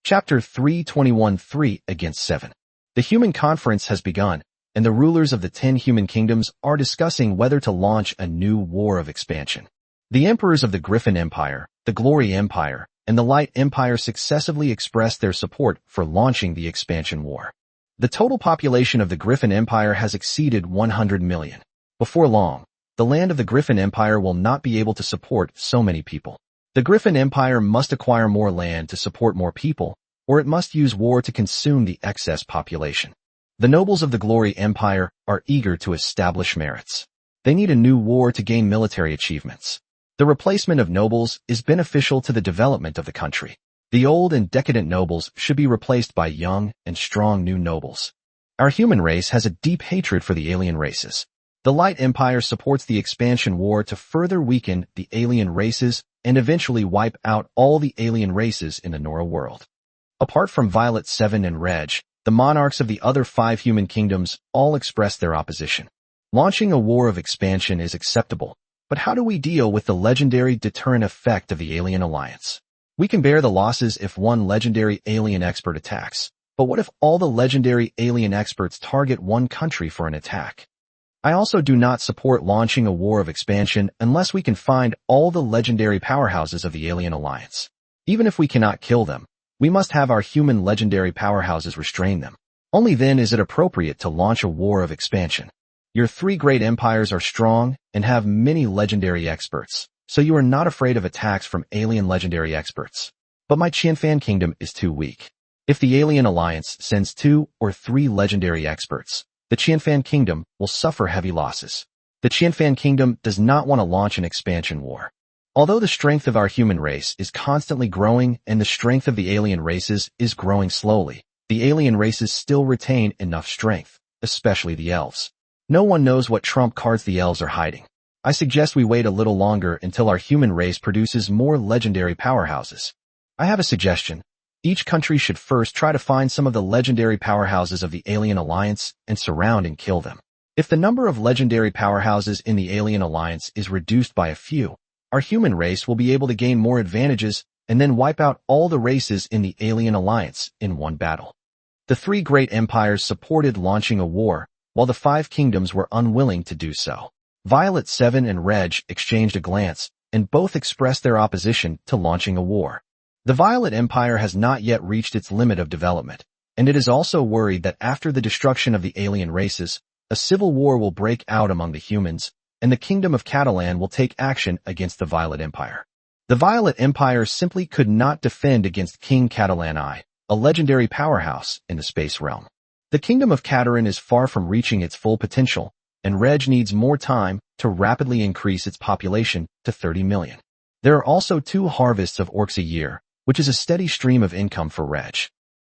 [SPEAKER 1] Chapter 3:21-3 Against 7. The Human Conference has begun, and the rulers of the 10 human kingdoms are discussing whether to launch a new war of expansion. The emperors of the Griffin Empire, the Glory Empire, and the Light Empire successively expressed their support for launching the expansion war. The total population of the Griffin Empire has exceeded 100 million. Before long, the land of the Griffin Empire will not be able to support so many people. The Griffin Empire must acquire more land to support more people, or it must use war to consume the excess population. The nobles of the Glory Empire are eager to establish merits. They need a new war to gain military achievements. The replacement of nobles is beneficial to the development of the country. The old and decadent nobles should be replaced by young and strong new nobles. Our human race has a deep hatred for the alien races. The Light Empire supports the expansion war to further weaken the alien races and eventually wipe out all the alien races in the Nora world. Apart from Violet 7 and Reg, the monarchs of the other 5 human kingdoms all express their opposition. Launching a war of expansion is acceptable, but how do we deal with the legendary deterrent effect of the alien alliance? We can bear the losses if one legendary alien expert attacks, but what if all the legendary alien experts target one country for an attack? I also do not support launching a war of expansion unless we can find all the legendary powerhouses of the alien alliance. Even if we cannot kill them, we must have our human legendary powerhouses restrain them. Only then is it appropriate to launch a war of expansion. Your 3 great empires are strong and have many legendary experts, so you are not afraid of attacks from alien legendary experts. But my Qianfan kingdom is too weak. If the alien alliance sends 2 or 3 legendary experts, the Qianfan kingdom will suffer heavy losses. The Qianfan kingdom does not want to launch an expansion war. Although the strength of our human race is constantly growing and the strength of the alien races is growing slowly, the alien races still retain enough strength, especially the elves. No one knows what trump cards the elves are hiding. I suggest we wait a little longer until our human race produces more legendary powerhouses. I have a suggestion. Each country should first try to find some of the legendary powerhouses of the alien alliance and surround and kill them. If the number of legendary powerhouses in the alien alliance is reduced by a few, our human race will be able to gain more advantages and then wipe out all the races in the alien alliance in one battle. The 3 great empires supported launching a war, while the 5 kingdoms were unwilling to do so. Violet 7 and Reg exchanged a glance, and both expressed their opposition to launching a war. The Violet Empire has not yet reached its limit of development, and it is also worried that after the destruction of the alien races, a civil war will break out among the humans, and the Kingdom of Catalan will take action against the Violet Empire. The Violet Empire simply could not defend against King Catalan I, a legendary powerhouse in the space realm. The Kingdom of Catalan is far from reaching its full potential, and Reg needs more time to rapidly increase its population to 30 million. There are also 2 harvests of orcs a year, which is a steady stream of income for Reg.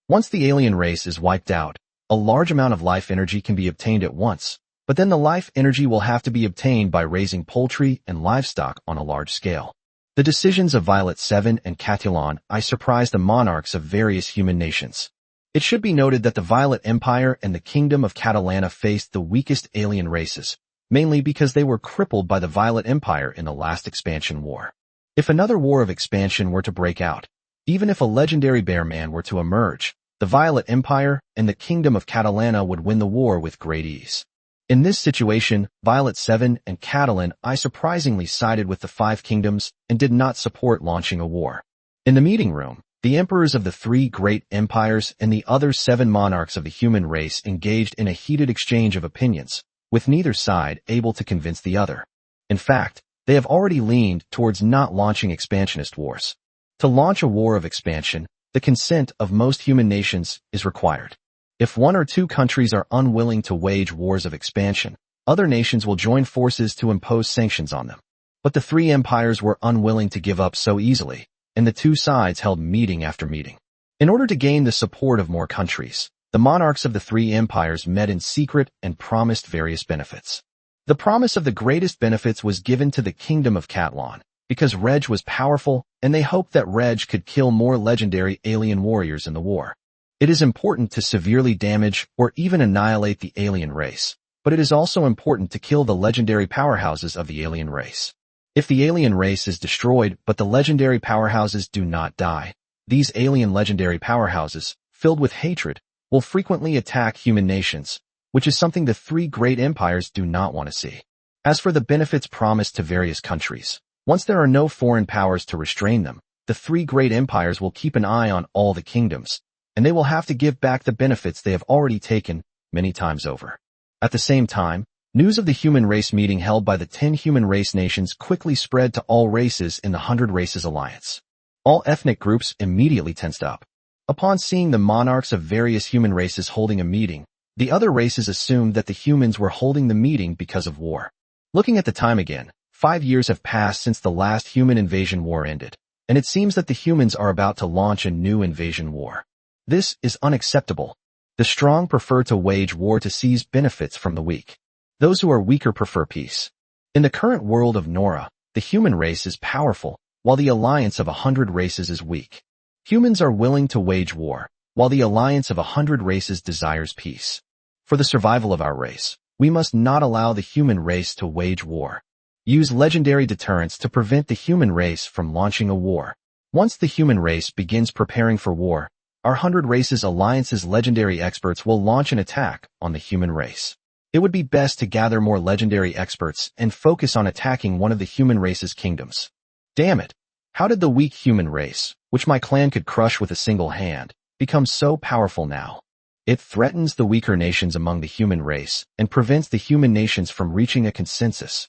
[SPEAKER 1] Once the alien race is wiped out, a large amount of life energy can be obtained at once, but then the life energy will have to be obtained by raising poultry and livestock on a large scale. The decisions of Violet 7 and Catalan I surprised the monarchs of various human nations. It should be noted that the Violet Empire and the Kingdom of Catalana faced the weakest alien races, mainly because they were crippled by the Violet Empire in the last expansion war. If another war of expansion were to break out, even if a legendary bear man were to emerge, the Violet Empire and the Kingdom of Catalana would win the war with great ease. In this situation, Violet 7 and Catalan I surprisingly sided with the 5 kingdoms and did not support launching a war. In the meeting room, the emperors of the 3 great empires and the other 7 monarchs of the human race engaged in a heated exchange of opinions, with neither side able to convince the other. In fact, they have already leaned towards not launching expansionist wars. To launch a war of expansion, the consent of most human nations is required. If 1 or 2 countries are unwilling to wage wars of expansion, other nations will join forces to impose sanctions on them. But the three empires were unwilling to give up so easily, and the two sides held meeting after meeting. In order to gain the support of more countries, the monarchs of the three empires met in secret and promised various benefits. The promise of the greatest benefits was given to the kingdom of Katlan, because Reg was powerful, and they hoped that Reg could kill more legendary alien warriors in the war. It is important to severely damage or even annihilate the alien race, but it is also important to kill the legendary powerhouses of the alien race. If the alien race is destroyed but the legendary powerhouses do not die, these alien legendary powerhouses, filled with hatred, will frequently attack human nations, which is something the three great empires do not want to see. As for the benefits promised to various countries, once there are no foreign powers to restrain them, the three great empires will keep an eye on all the kingdoms, and they will have to give back the benefits they have already taken many times over. At the same time, news of the human race meeting held by the 10 human race nations quickly spread to all races in the 100 Races Alliance. All ethnic groups immediately tensed up. Upon seeing the monarchs of various human races holding a meeting, the other races assumed that the humans were holding the meeting because of war. Looking at the time again, 5 years have passed since the last human invasion war ended, and it seems that the humans are about to launch a new invasion war. This is unacceptable. The strong prefer to wage war to seize benefits from the weak. Those who are weaker prefer peace. In the current world of Nora, the human race is powerful, while the alliance of 100 races is weak. Humans are willing to wage war, while the alliance of 100 races desires peace. For the survival of our race, we must not allow the human race to wage war. Use legendary deterrence to prevent the human race from launching a war. Once the human race begins preparing for war, our 100 Races Alliance's legendary experts will launch an attack on the human race. It would be best to gather more legendary experts and focus on attacking one of the human race's kingdoms. Damn it! How did the weak human race, which my clan could crush with a single hand, become so powerful now? It threatens the weaker nations among the human race and prevents the human nations from reaching a consensus.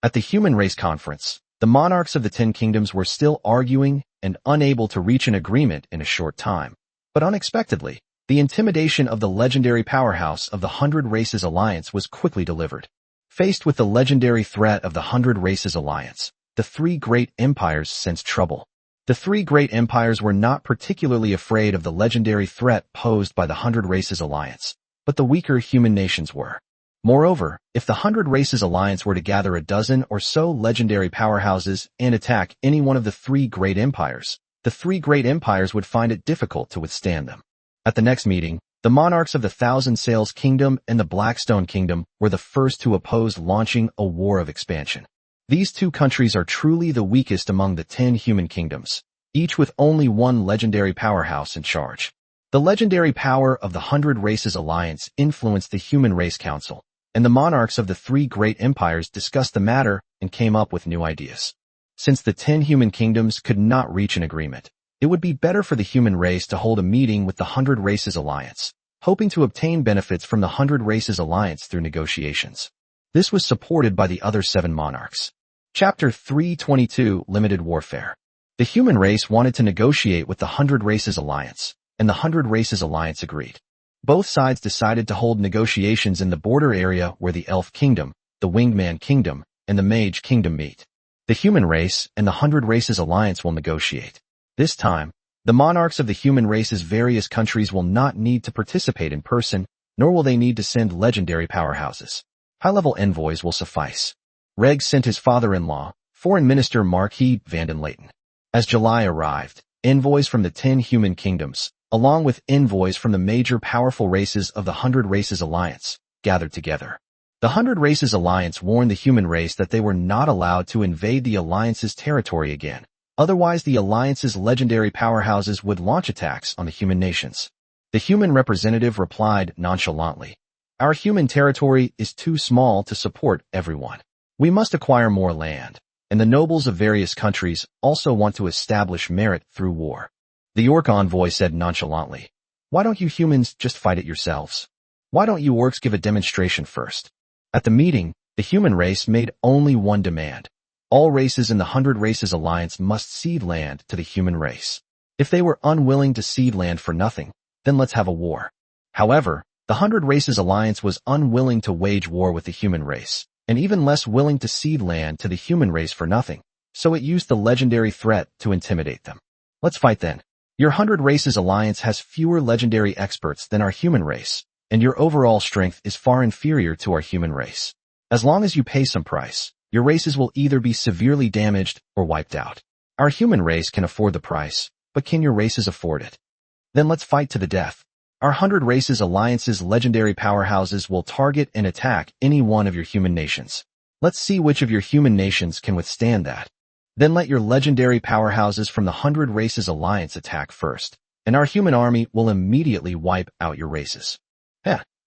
[SPEAKER 1] At the Human Race Conference, the monarchs of the 10 kingdoms were still arguing and unable to reach an agreement in a short time. But unexpectedly, the intimidation of the legendary powerhouse of the 100 Races Alliance was quickly delivered. Faced with the legendary threat of the 100 Races Alliance, the three great empires sensed trouble. The three great empires were not particularly afraid of the legendary threat posed by the 100 Races Alliance, but the weaker human nations were. Moreover, if the 100 Races Alliance were to gather a dozen or so legendary powerhouses and attack any one of the three great empires, the three great empires would find it difficult to withstand them. At the next meeting, the monarchs of the Thousand Sails Kingdom and the Blackstone Kingdom were the first to oppose launching a war of expansion. These two countries are truly the weakest among the 10 human kingdoms, each with only one legendary powerhouse in charge. The legendary power of the 100 Races Alliance influenced the Human Race Council, and the monarchs of the three great empires discussed the matter and came up with new ideas. Since the 10 human kingdoms could not reach an agreement, it would be better for the human race to hold a meeting with the 100 Races Alliance, hoping to obtain benefits from the 100 Races Alliance through negotiations. This was supported by the other 7 monarchs. Chapter 322, Limited Warfare. The human race wanted to negotiate with the 100 Races Alliance, and the 100 Races Alliance agreed. Both sides decided to hold negotiations in the border area where the Elf Kingdom, the Winged Man Kingdom, and the Mage Kingdom meet. The human race and the 100 Races Alliance will negotiate. This time, the monarchs of the human race's various countries will not need to participate in person, nor will they need to send legendary powerhouses. High-level envoys will suffice. Reg sent his father-in-law, Foreign Minister Marquis Vanden Layton. As July arrived, envoys from the 10 human kingdoms, along with envoys from the major powerful races of the 100 Races Alliance, gathered together. The 100 Races Alliance warned the human race that they were not allowed to invade the Alliance's territory again. Otherwise, the Alliance's legendary powerhouses would launch attacks on the human nations. The human representative replied nonchalantly, "Our human territory is too small to support everyone. We must acquire more land, and the nobles of various countries also want to establish merit through war." The orc envoy said nonchalantly, "Why don't you humans just fight it yourselves? Why don't you orcs give a demonstration first?" At the meeting, the human race made only one demand. All races in the 100 Races Alliance must cede land to the human race. If they were unwilling to cede land for nothing, then let's have a war. However, the 100 Races Alliance was unwilling to wage war with the human race, and even less willing to cede land to the human race for nothing, so it used the legendary threat to intimidate them. Let's fight then. Your 100 Races Alliance has fewer legendary experts than our human race, and your overall strength is far inferior to our human race. As long as you pay some price, your races will either be severely damaged or wiped out. Our human race can afford the price, but can your races afford it? Then let's fight to the death. Our 100 Races Alliance's legendary powerhouses will target and attack any one of your human nations. Let's see which of your human nations can withstand that. Then let your legendary powerhouses from the 100 Races Alliance attack first, and our human army will immediately wipe out your races.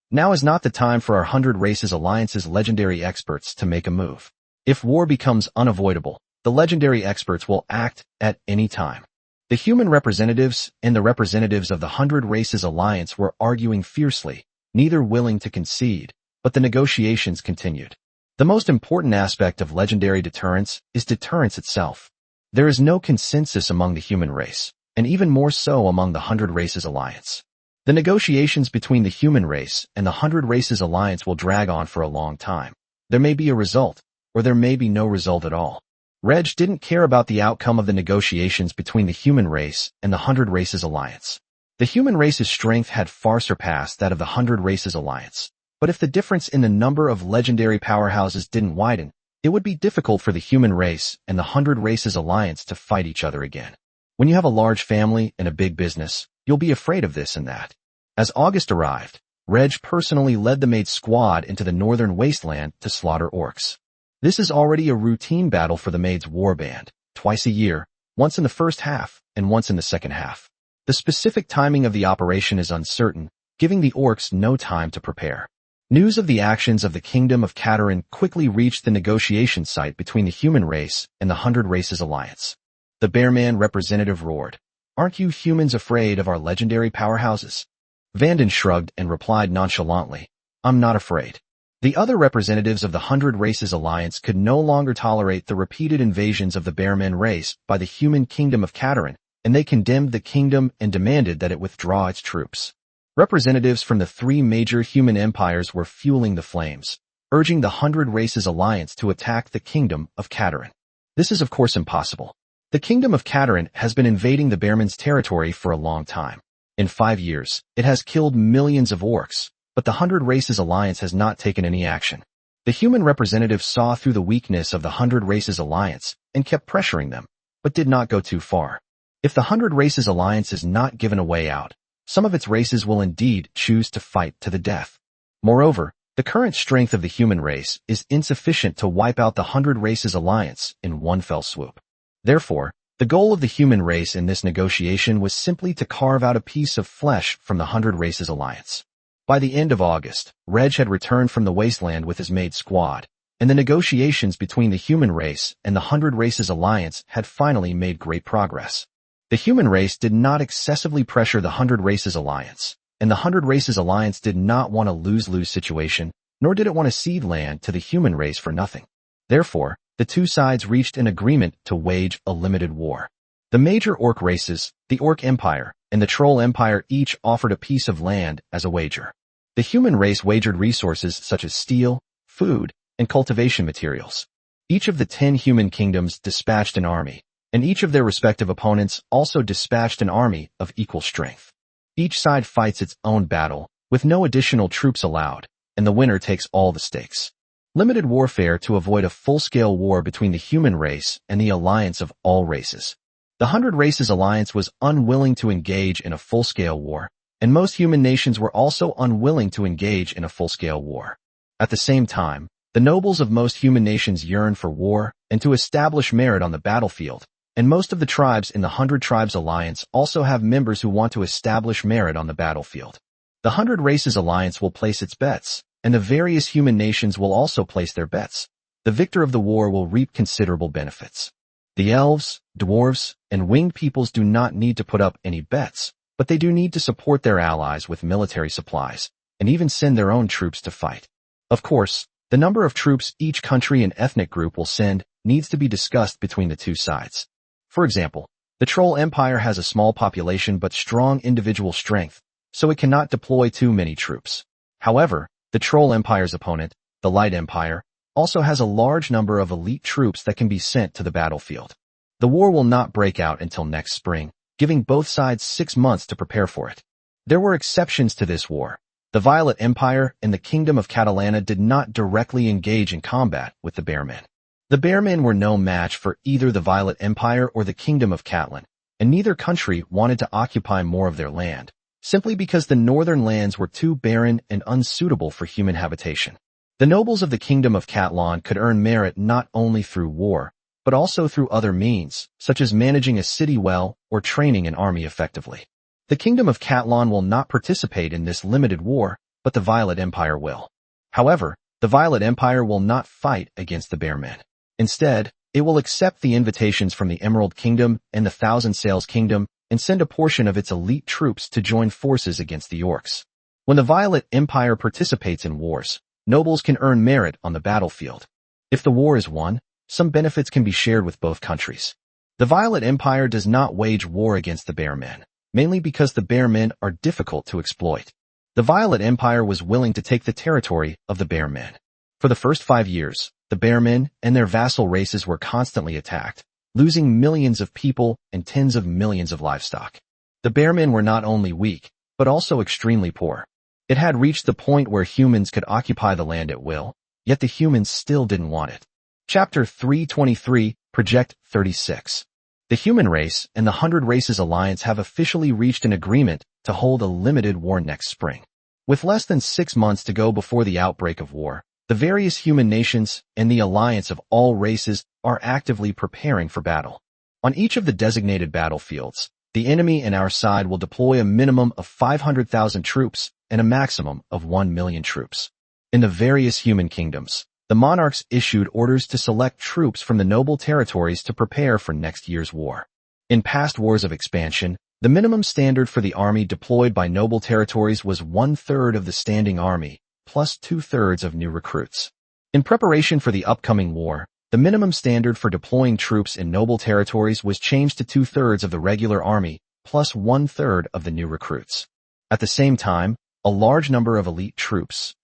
[SPEAKER 1] Now is not the time for our 100 Races Alliance's legendary experts to make a move. If war becomes unavoidable, the legendary experts will act at any time. The human representatives and the representatives of the 100 Races Alliance were arguing fiercely, neither willing to concede, but the negotiations continued. The most important aspect of legendary deterrence is deterrence itself. There is no consensus among the human race, and even more so among the 100 Races Alliance. The negotiations between the human race and the 100 Races Alliance will drag on for a long time. There may be a result, or there may be no result at all. Reg didn't care about the outcome of the negotiations between the human race and the 100 Races Alliance. The human race's strength had far surpassed that of the 100 Races Alliance. But if the difference in the number of legendary powerhouses didn't widen, it would be difficult for the human race and the 100 Races Alliance to fight each other again. When you have a large family and a big business, you'll be afraid of this and that. As August arrived, Reg personally led the Maid squad into the northern wasteland to slaughter orcs. This is already a routine battle for the Maid's warband, twice a year, once in the first half and once in the second half. The specific timing of the operation is uncertain, giving the orcs no time to prepare. News of the actions of the Kingdom of Katarin quickly reached the negotiation site between the human race and the 100 Races Alliance. The Bearman representative roared, "Aren't you humans afraid of our legendary powerhouses?" Vanden shrugged and replied nonchalantly, "I'm not afraid." The other representatives of the 100 Races Alliance could no longer tolerate the repeated invasions of the Bearman race by the human Kingdom of Katarin, and they condemned the kingdom and demanded that it withdraw its troops. Representatives from the three major human empires were fueling the flames, urging the 100 Races Alliance to attack the Kingdom of Katarin. This is of course impossible. The Kingdom of Katarin has been invading the Bearman's territory for a long time. In 5 years, it has killed millions of orcs, but the 100 Races Alliance has not taken any action. The human representatives saw through the weakness of the 100 Races Alliance and kept pressuring them, but did not go too far. If the 100 Races Alliance is not given a way out, some of its races will indeed choose to fight to the death. Moreover, the current strength of the human race is insufficient to wipe out the 100 Races Alliance in one fell swoop. Therefore, the goal of the human race in this negotiation was simply to carve out a piece of flesh from the 100 Races Alliance. By the end of August, Reg had returned from the wasteland with his Maid squad, and the negotiations between the human race and the 100 Races Alliance had finally made great progress. The human race did not excessively pressure the 100 Races Alliance, and the 100 Races Alliance did not want a lose-lose situation, nor did it want to cede land to the human race for nothing. Therefore, the two sides reached an agreement to wage a limited war. The major orc races, the Orc Empire, and the Troll Empire each offered a piece of land as a wager. The human race wagered resources such as steel, food, and cultivation materials. Each of the 10 human kingdoms dispatched an army, and each of their respective opponents also dispatched an army of equal strength. Each side fights its own battle, with no additional troops allowed, and the winner takes all the stakes. Limited warfare to avoid a full-scale war between the human race and the alliance of all races. The 100 Races Alliance was unwilling to engage in a full-scale war, and most human nations were also unwilling to engage in a full-scale war. At the same time, the nobles of most human nations yearned for war and to establish merit on the battlefield, and most of the tribes in the 100 Tribes Alliance also have members who want to establish merit on the battlefield. The 100 Races Alliance will place its bets, and the various human nations will also place their bets. The victor of the war will reap considerable benefits. The elves, dwarves, and winged peoples do not need to put up any bets, but they do need to support their allies with military supplies, and even send their own troops to fight. Of course, the number of troops each country and ethnic group will send needs to be discussed between the two sides. For example, the Troll Empire has a small population but strong individual strength, so it cannot deploy too many troops. However, the Troll Empire's opponent, the Light Empire, also has a large number of elite troops that can be sent to the battlefield. The war will not break out until next spring, giving both sides 6 months to prepare for it. There were exceptions to this war. The Violet Empire and the Kingdom of Catalana did not directly engage in combat with the Bearmen. The Bearmen were no match for either the Violet Empire or the Kingdom of Catalan, and neither country wanted to occupy more of their land, simply because the northern lands were too barren and unsuitable for human habitation. The nobles of the Kingdom of Catalan could earn merit not only through war, but also through other means, such as managing a city well or training an army effectively. The Kingdom of Catalan will not participate in this limited war, but the Violet Empire will. However, the Violet Empire will not fight against the Bearmen. Instead, it will accept the invitations from the Emerald Kingdom and the Thousand Sails Kingdom and send a portion of its elite troops to join forces against the Orcs. When the Violet Empire participates in wars, nobles can earn merit on the battlefield. If the war is won, some benefits can be shared with both countries. The Violet Empire does not wage war against the Bearmen, mainly because the Bearmen are difficult to exploit. The Violet Empire was willing to take the territory of the Bearmen. For the first 5 years, the Bearmen and their vassal races were constantly attacked, losing millions of people and tens of millions of livestock. The Bearmen were not only weak, but also extremely poor. It had reached the point where humans could occupy the land at will, yet the humans still didn't want it. Chapter 323, Project 36. The human race and the 100 Races Alliance have officially reached an agreement to hold a limited war next spring. With less than 6 months to go before the outbreak of war, the various human nations and the alliance of all races are actively preparing for battle. On each of the designated battlefields, the enemy and our side will deploy a minimum of 500,000 troops and a maximum of 1 million troops. In the various human kingdoms, the monarchs issued orders to select troops from the noble territories to prepare for next year's war. In past wars of expansion, the minimum standard for the army deployed by noble territories was 1/3 of the standing army, plus 2/3 of new recruits. In preparation for the upcoming war, the minimum standard for deploying troops in noble territories was changed to 2/3 of the regular army, plus 1/3 of the new recruits. At the same time, a large number of elite troops,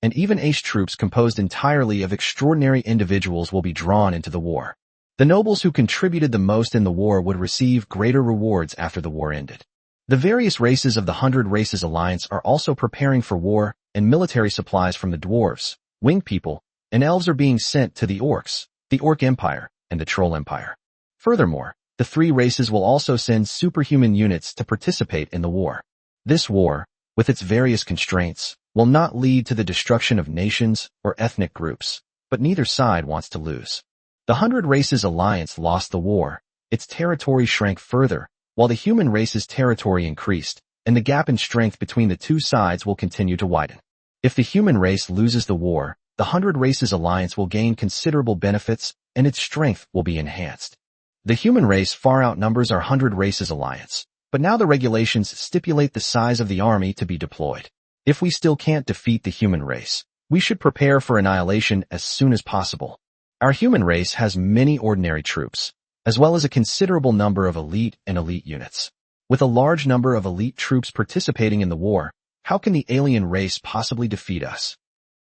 [SPEAKER 1] and even ace troops composed entirely of extraordinary individuals will be drawn into the war. The nobles who contributed the most in the war would receive greater rewards after the war ended. The various races of the 100 Races Alliance are also preparing for war, and military supplies from the dwarves, winged people, and elves are being sent to the Orcs, the Orc Empire, and the Troll Empire. Furthermore, the 3 races will also send superhuman units to participate in the war. This war, with its various constraints, will not lead to the destruction of nations or ethnic groups, but neither side wants to lose. The 100 Races Alliance lost the war, its territory shrank further, while the human race's territory increased, and the gap in strength between the two sides will continue to widen. If the human race loses the war, the 100 Races Alliance will gain considerable benefits, and its strength will be enhanced. The human race far outnumbers our 100 Races Alliance, but now the regulations stipulate the size of the army to be deployed. If we still can't defeat the human race, we should prepare for annihilation as soon as possible. Our human race has many ordinary troops, as well as a considerable number of elite and elite units. With a large number of elite troops participating in the war, how can the alien race possibly defeat us?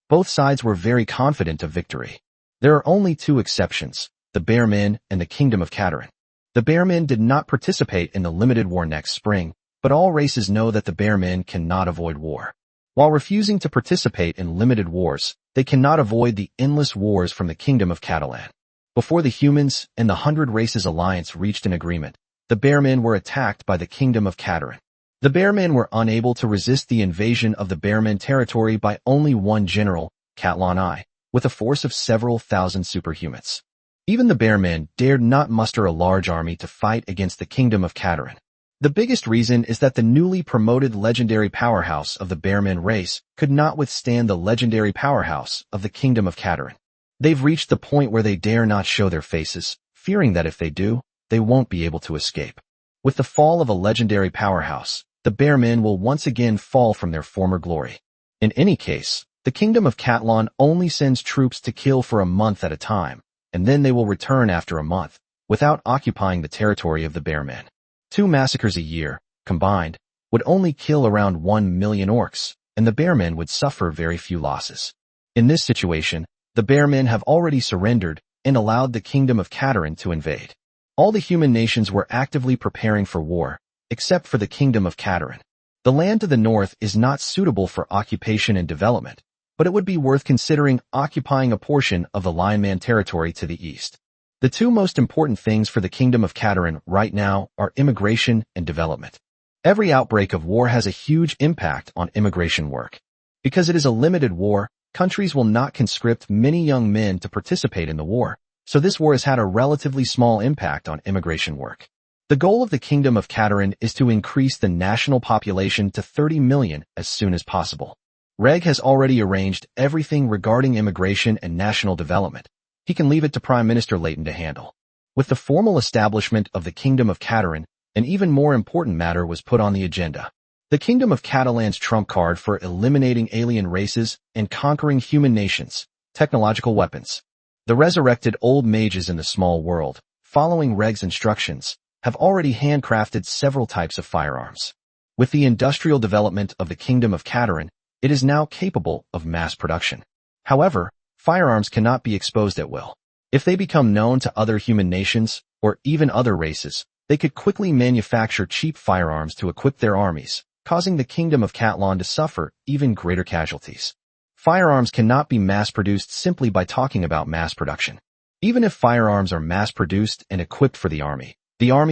[SPEAKER 1] Both sides were very confident of victory. There are only 2 exceptions, the Bearmen and the Kingdom of Catalan. The Bearmen did not participate in the limited war next spring, but all races know that the Bearmen cannot avoid war. While refusing to participate in limited wars, they cannot avoid the endless wars from the Kingdom of Catalan. Before the humans and the 100 Races Alliance reached an agreement, the Bearmen were attacked by the Kingdom of Catalan. The Bearmen were unable to resist the invasion of the Bearmen territory by only one general, Catalan I, with a force of several thousand superhumans. Even the Bearmen dared not muster a large army to fight against the Kingdom of Catalan. The biggest reason is that the newly promoted legendary powerhouse of the Bearmen race could not withstand the legendary powerhouse of the Kingdom of Catalan. They've reached the point where they dare not show their faces, fearing that if they do, they won't be able to escape. With the fall of a legendary powerhouse, the Bearmen will once again fall from their former glory. In any case, the Kingdom of Catalan only sends troops to kill for a month at a time, and then they will return after a month, without occupying the territory of the Bearmen. 2 massacres a year, combined, would only kill around 1 million orcs, and the Bearmen would suffer very few losses. In this situation, The bear men have already surrendered and allowed the kingdom of Katarin to invade. All the human nations were actively preparing for war, except for the kingdom of Katarin. The land to the north is not suitable for occupation and development, but it would be worth considering occupying a portion of the Lion-Man territory to the east. The two most important things for the kingdom of Katarin right now are immigration and development. Every outbreak of war has a huge impact on immigration work. Because it is a limited war, countries will not conscript many young men to participate in the war, so this war has had a relatively small impact on immigration work. The goal of the kingdom of Katarin is to increase the national population to 30 million as soon as possible. Reg has already arranged everything regarding immigration and national development. He can leave it to Prime Minister Leighton to handle. With the formal establishment of the Kingdom of Katarin, an even more important matter was put on the agenda. The Kingdom of Catalan's trump card for eliminating alien races and conquering human nations, technological weapons. The resurrected old mages in the small world, following Reg's instructions, have already handcrafted several types of firearms. With the industrial development of the Kingdom of Katarin, it is now capable of mass production. However, firearms cannot be exposed at will. If they become known to other human nations, or even other races, they could quickly manufacture cheap firearms to equip their armies, causing the Kingdom of Catalan to suffer even greater casualties. Firearms cannot be mass-produced simply by talking about mass production. Even if firearms are mass-produced and equipped for the army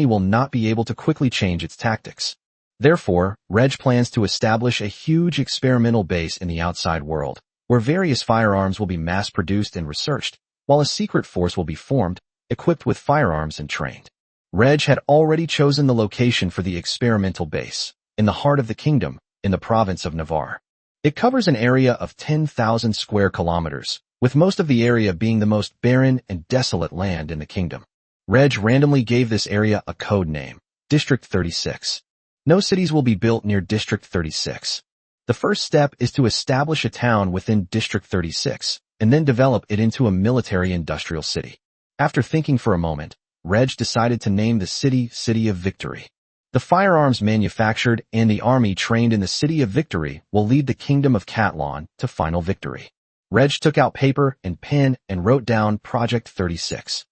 [SPEAKER 1] will not be able to quickly change its tactics. Therefore, Reg plans to establish a huge experimental base in the outside world, where various firearms will be mass-produced and researched, while a secret force will be formed, equipped with firearms and trained. Reg had already chosen the location for the experimental base, in the heart of the kingdom, in the province of Navarre. It covers an area of 10,000 square kilometers, with most of the area being the most barren and desolate land in the kingdom. Reg randomly gave this area a code name, District 36. No cities will be built near District 36. The first step is to establish a town within District 36, and then develop it into a military-industrial city. After thinking for a moment, Reg decided to name the city City of Victory. The firearms manufactured and the army trained in the City of Victory will lead the Kingdom of Catalan to final victory. Reg took out paper and pen and wrote down Project 36.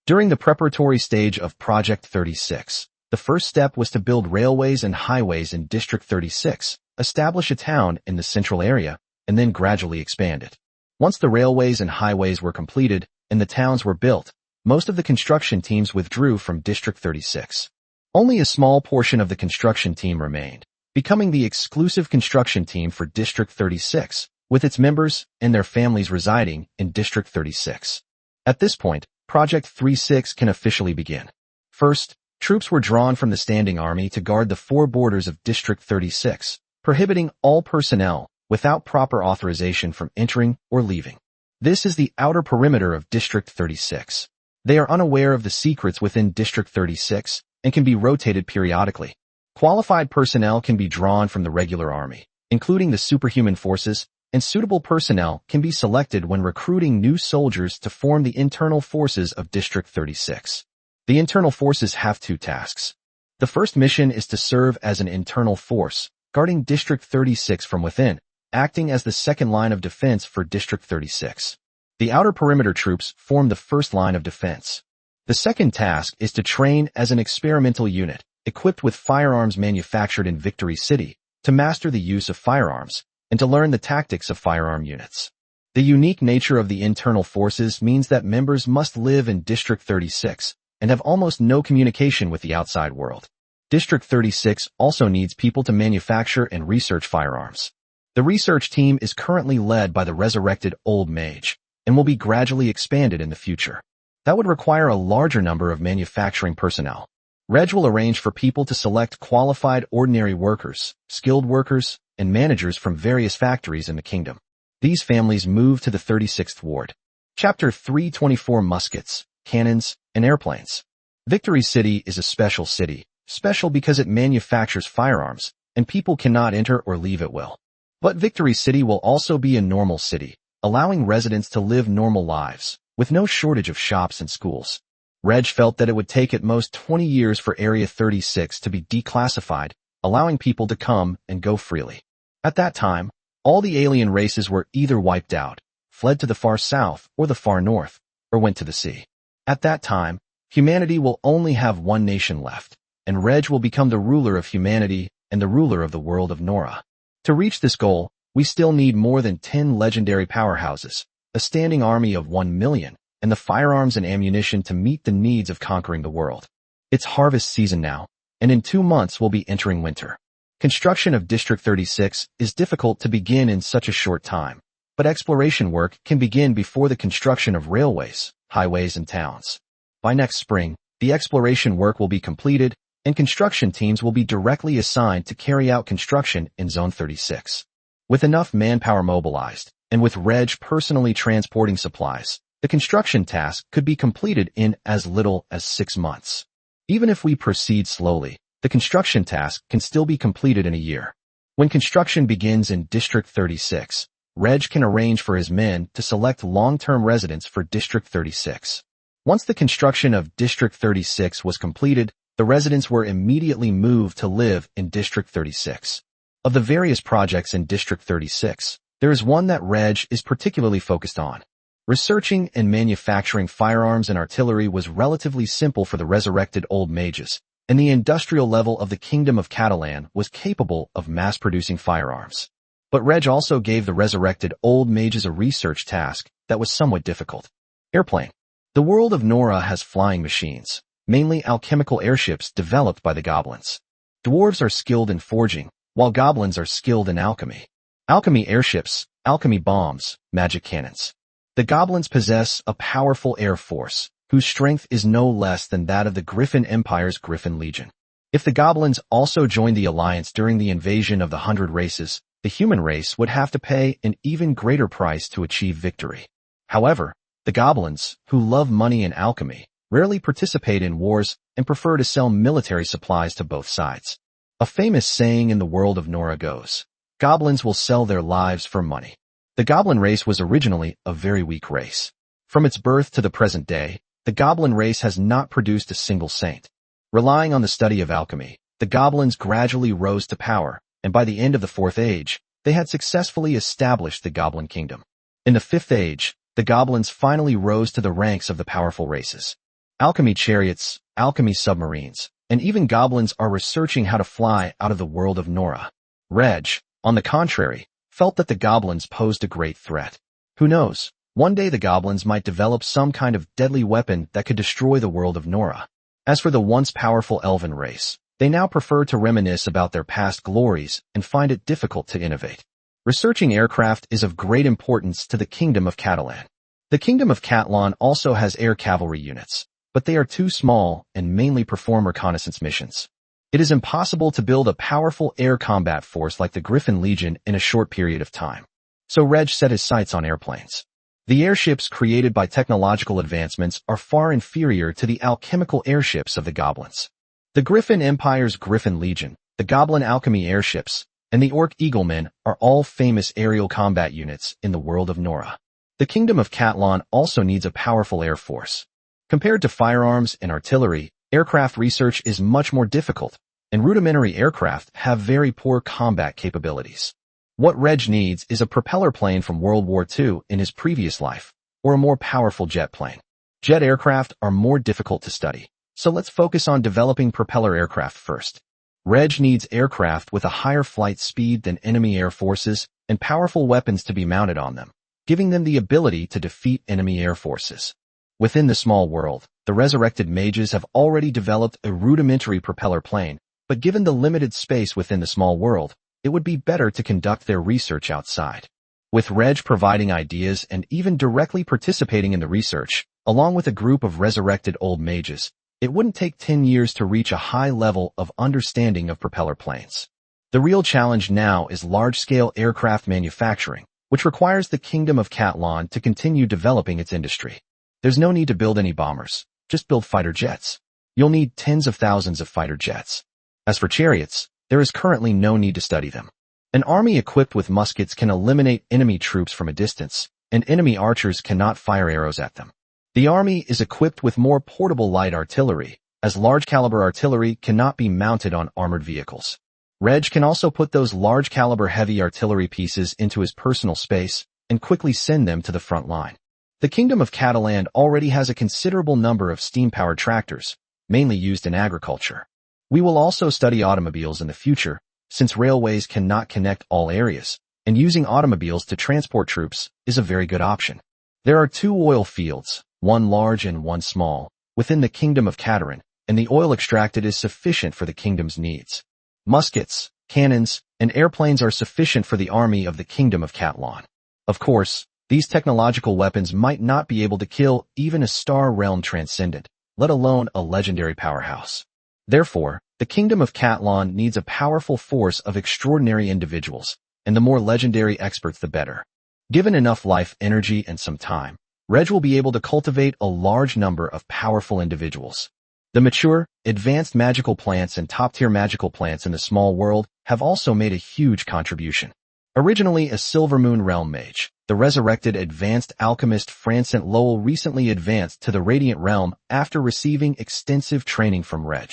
[SPEAKER 1] During the preparatory stage of Project 36, the first step was to build railways and highways in District 36, establish a town in the central area, and then gradually expand it. Once the railways and highways were completed and the towns were built, most of the construction teams withdrew from District 36. Only a small portion of the construction team remained, becoming the exclusive construction team for District 36, with its members and their families residing in District 36. At this point, Project 36 can officially begin. First, troops were drawn from the standing army to guard the four borders of District 36, prohibiting all personnel without proper authorization from entering or leaving. This is the outer perimeter of District 36. They are unaware of the secrets within District 36 and can be rotated periodically. Qualified personnel can be drawn from the regular army, including the superhuman forces, and suitable personnel can be selected when recruiting new soldiers to form the internal forces of District 36. The internal forces have two tasks. The first mission is to serve as an internal force, guarding District 36 from within, acting as the second line of defense for District 36. The outer perimeter troops form the first line of defense. The second task is to train as an experimental unit, equipped with firearms manufactured in Victory City, to master the use of firearms, and to learn the tactics of firearm units. The unique nature of the internal forces means that members must live in District 36 and have almost no communication with the outside world. District 36 also needs people to manufacture and research firearms. The research team is currently led by the resurrected Old Mage, and will be gradually expanded in the future. That would require a larger number of manufacturing personnel. Reg will arrange for people to select qualified ordinary workers, skilled workers, and managers from various factories in the kingdom. These families move to the 36th Ward. Chapter 324 Muskets, Cannons, and Airplanes. Victory City is a special city, special because it manufactures firearms, and people cannot enter or leave at will. But Victory City will also be a normal city, allowing residents to live normal lives, with no shortage of shops and schools. Reg felt that it would take at most 20 years for Area 36 to be declassified, allowing people to come and go freely. At that time, all the alien races were either wiped out, fled to the far south or the far north, or went to the sea. At that time, humanity will only have one nation left, and Reg will become the ruler of humanity and the ruler of the world of Nora. To reach this goal, we still need more than 10 legendary powerhouses, a standing army of 1 million, and the firearms and ammunition to meet the needs of conquering the world. It's harvest season now, and in 2 months we'll be entering winter. Construction of District 36 is difficult to begin in such a short time, but exploration work can begin before the construction of railways, highways, and towns. By next spring, the exploration work will be completed, and construction teams will be directly assigned to carry out construction in Zone 36. With enough manpower mobilized, and with Reg personally transporting supplies, the construction task could be completed in as little as 6 months. Even if we proceed slowly, the construction task can still be completed in a year. When construction begins in District 36, Reg can arrange for his men to select long-term residents for District 36. Once the construction of District 36 was completed, the residents were immediately moved to live in District 36. Of the various projects in District 36, there is one that Reg is particularly focused on. Researching and manufacturing firearms and artillery was relatively simple for the resurrected old mages, and the industrial level of the Kingdom of Catalan was capable of mass-producing firearms. But Reg also gave the resurrected old mages a research task that was somewhat difficult. Airplane. The world of Nora has flying machines, mainly alchemical airships developed by the goblins. Dwarves are skilled in forging, while goblins are skilled in alchemy. Alchemy airships, alchemy bombs, magic cannons. The goblins possess a powerful air force, whose strength is no less than that of the Griffin Empire's Griffin Legion. If the goblins also joined the alliance during the invasion of the 100 races, the human race would have to pay an even greater price to achieve victory. However, the goblins, who love money and alchemy, rarely participate in wars and prefer to sell military supplies to both sides. A famous saying in the world of Nora goes, "Goblins will sell their lives for money." The goblin race was originally a very weak race. From its birth to the present day, the goblin race has not produced a single saint. Relying on the study of alchemy, the goblins gradually rose to power, and by the end of the 4th Age, they had successfully established the Goblin Kingdom. In the 5th Age, the goblins finally rose to the ranks of the powerful races. Alchemy chariots, alchemy submarines, and even goblins are researching how to fly out of the world of Nora. Reg, on the contrary, felt that the goblins posed a great threat. Who knows, one day the goblins might develop some kind of deadly weapon that could destroy the world of Nora. As for the once powerful elven race, they now prefer to reminisce about their past glories and find it difficult to innovate. Researching aircraft is of great importance to the Kingdom of Catalan. The Kingdom of Catalan also has air cavalry units, but they are too small and mainly perform reconnaissance missions. It is impossible to build a powerful air combat force like the Griffin Legion in a short period of time. So Reg set his sights on airplanes. The airships created by technological advancements are far inferior to the alchemical airships of the goblins. The Griffin Empire's Griffin Legion, the Goblin Alchemy airships, and the Orc Eaglemen are all famous aerial combat units in the world of Nora. The Kingdom of Catalan also needs a powerful air force. Compared to firearms and artillery, aircraft research is much more difficult, and rudimentary aircraft have very poor combat capabilities. What Reg needs is a propeller plane from World War II in his previous life, or a more powerful jet plane. Jet aircraft are more difficult to study, so let's focus on developing propeller aircraft first. Reg needs aircraft with a higher flight speed than enemy air forces and powerful weapons to be mounted on them, giving them the ability to defeat enemy air forces. Within the small world, the resurrected mages have already developed a rudimentary propeller plane, but given the limited space within the small world, it would be better to conduct their research outside. With Reg providing ideas and even directly participating in the research, along with a group of resurrected old mages, it wouldn't take 10 years to reach a high level of understanding of propeller planes. The real challenge now is large-scale aircraft manufacturing, which requires the Kingdom of Catalan to continue developing its industry. There's no need to build any bombers, just build fighter jets. You'll need tens of thousands of fighter jets. As for chariots, there is currently no need to study them. An army equipped with muskets can eliminate enemy troops from a distance, and enemy archers cannot fire arrows at them. The army is equipped with more portable light artillery, as large-caliber artillery cannot be mounted on armored vehicles. Reg can also put those large-caliber heavy artillery pieces into his personal space and quickly send them to the front line. The Kingdom of Catalan already has a considerable number of steam-powered tractors, mainly used in agriculture. We will also study automobiles in the future, since railways cannot connect all areas, and using automobiles to transport troops is a very good option. There are 2 oil fields, one large and one small, within the Kingdom of Catalan, and the oil extracted is sufficient for the kingdom's needs. Muskets, cannons, and airplanes are sufficient for the army of the Kingdom of Catalan. Of course, these technological weapons might not be able to kill even a Star Realm Transcendent, let alone a legendary powerhouse. Therefore, the Kingdom of Catalan needs a powerful force of extraordinary individuals, and the more legendary experts the better. Given enough life energy and some time, Reg will be able to cultivate a large number of powerful individuals. The mature, advanced magical plants and top-tier magical plants in the small world have also made a huge contribution. Originally a Silver Moon Realm mage, the resurrected advanced alchemist Francent Lowell recently advanced to the Radiant Realm after receiving extensive training from Reg.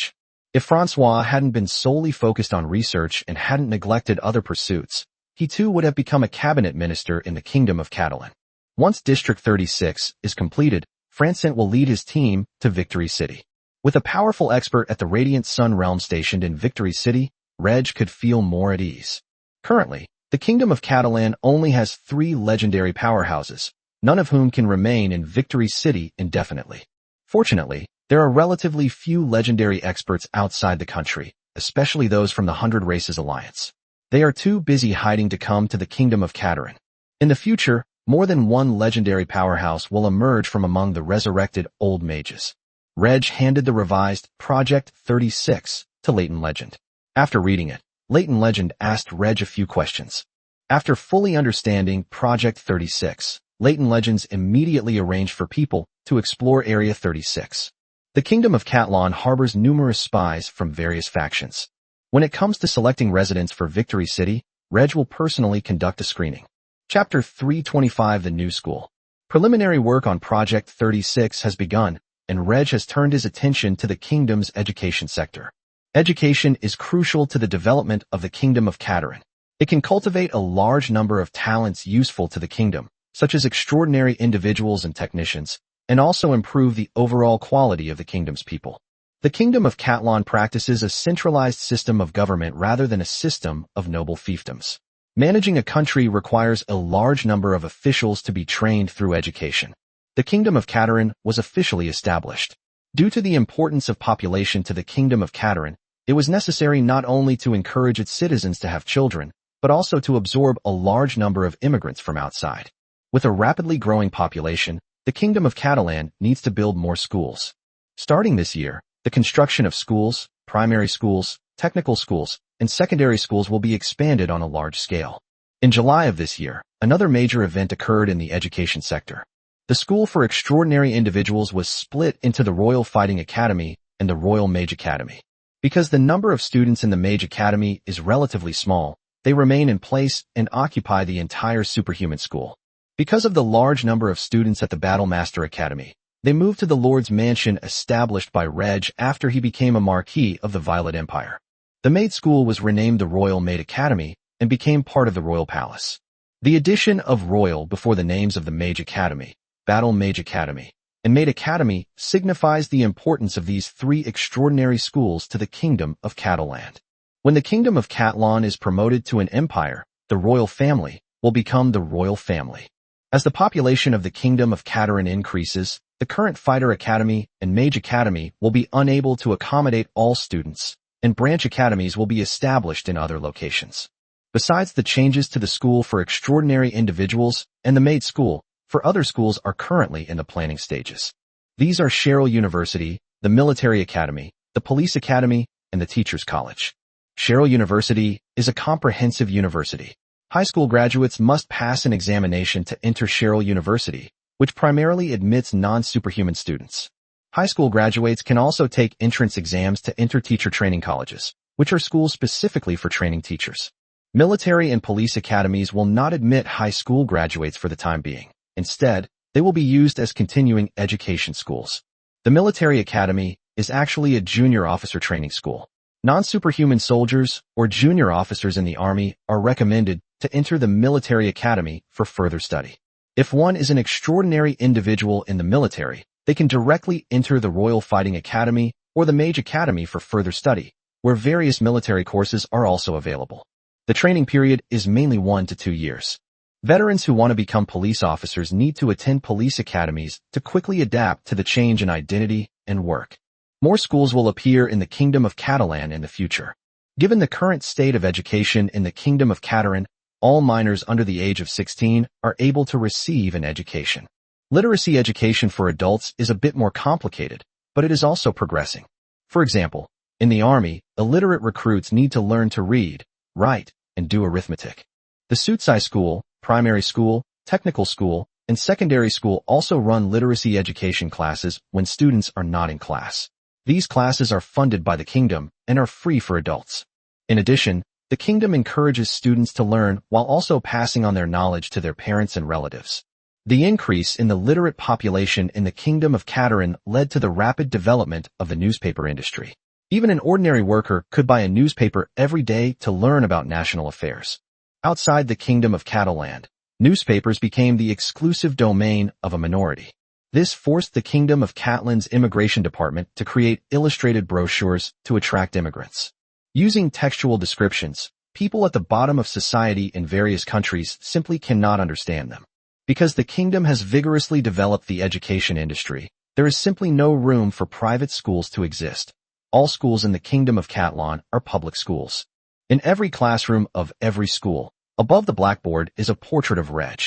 [SPEAKER 1] If Francois hadn't been solely focused on research and hadn't neglected other pursuits, he too would have become a cabinet minister in the Kingdom of Catalan. Once District 36 is completed, Francent will lead his team to Victory City. With a powerful expert at the Radiant Sun Realm stationed in Victory City, Reg could feel more at ease. Currently, the Kingdom of Catalan only has 3 legendary powerhouses, none of whom can remain in Victory City indefinitely. Fortunately, there are relatively few legendary experts outside the country, especially those from the 100 Races Alliance. They are too busy hiding to come to the Kingdom of Catalan. In the future, more than one legendary powerhouse will emerge from among the resurrected old mages. Reg handed the revised Project 36 to Leighton Legend. After reading it, Leighton Legend asked Reg a few questions. After fully understanding Project 36, Leighton Legends immediately arranged for people to explore Area 36. The Kingdom of Catalan harbors numerous spies from various factions. When it comes to selecting residents for Victory City, Reg will personally conduct a screening. Chapter 325 The New School. Preliminary work on Project 36 has begun, and Reg has turned his attention to the kingdom's education sector. Education is crucial to the development of the Kingdom of Catalan. It can cultivate a large number of talents useful to the kingdom, such as extraordinary individuals and technicians, and also improve the overall quality of the kingdom's people. The Kingdom of Catalan practices a centralized system of government rather than a system of noble fiefdoms. Managing a country requires a large number of officials to be trained through education. The Kingdom of Catalan was officially established. Due to the importance of population to the Kingdom of Catalan, it was necessary not only to encourage its citizens to have children, but also to absorb a large number of immigrants from outside. With a rapidly growing population, the Kingdom of Catalan needs to build more schools. Starting this year, the construction of schools, primary schools, technical schools, and secondary schools will be expanded on a large scale. In July of this year, another major event occurred in the education sector. The School for Extraordinary Individuals was split into the Royal Fighting Academy and the Royal Mage Academy. Because the number of students in the Mage Academy is relatively small, they remain in place and occupy the entire superhuman school. Because of the large number of students at the Battlemaster Academy, they moved to the Lord's Mansion established by Reg after he became a Marquis of the Violet Empire. The Maid School was renamed the Royal Maid Academy and became part of the Royal Palace. The addition of Royal before the names of the Mage Academy, Battle Mage Academy, and Maid Academy signifies the importance of these 3 extraordinary schools to the Kingdom of Catalan. When the Kingdom of Catalan is promoted to an empire, the royal family will become the royal family. As the population of the Kingdom of Catalan increases, the current Fighter Academy and Mage Academy will be unable to accommodate all students, and branch academies will be established in other locations. Besides the changes to the School for Extraordinary Individuals and the Maid School, for other schools are currently in the planning stages. These are Cheryl University, the Military Academy, the Police Academy, and the Teachers College. Cheryl University is a comprehensive university. High school graduates must pass an examination to enter Cheryl University, which primarily admits non-superhuman students. High school graduates can also take entrance exams to enter teacher training colleges, which are schools specifically for training teachers. Military and police academies will not admit high school graduates for the time being. Instead, they will be used as continuing education schools. The Military Academy is actually a junior officer training school. Non-superhuman soldiers or junior officers in the Army are recommended to enter the military academy for further study. If one is an extraordinary individual in the military, they can directly enter the Royal Fighting Academy or the Mage Academy for further study, where various military courses are also available. The training period is mainly 1 to 2 years. Veterans who want to become police officers need to attend police academies to quickly adapt to the change in identity and work. More schools will appear in the Kingdom of Catalan in the future. Given the current state of education in the Kingdom of Catalan, all minors under the age of 16 are able to receive an education. Literacy education for adults is a bit more complicated, but it is also progressing. For example, in the army, illiterate recruits need to learn to read, write, and do arithmetic. The Sutsai School, primary school, technical school, and secondary school also run literacy education classes when students are not in class. These classes are funded by the kingdom and are free for adults. In addition, the kingdom encourages students to learn while also passing on their knowledge to their parents and relatives. The increase in the literate population in the Kingdom of Catalan led to the rapid development of the newspaper industry. Even an ordinary worker could buy a newspaper every day to learn about national affairs. Outside the Kingdom of Catalan, newspapers became the exclusive domain of a minority. This forced the Kingdom of Catalan's immigration department to create illustrated brochures to attract immigrants. Using textual descriptions, people at the bottom of society in various countries simply cannot understand them. Because the kingdom has vigorously developed the education industry, there is simply no room for private schools to exist. All schools in the Kingdom of Catalan are public schools. In every classroom of every school, above the blackboard is a portrait of Reg.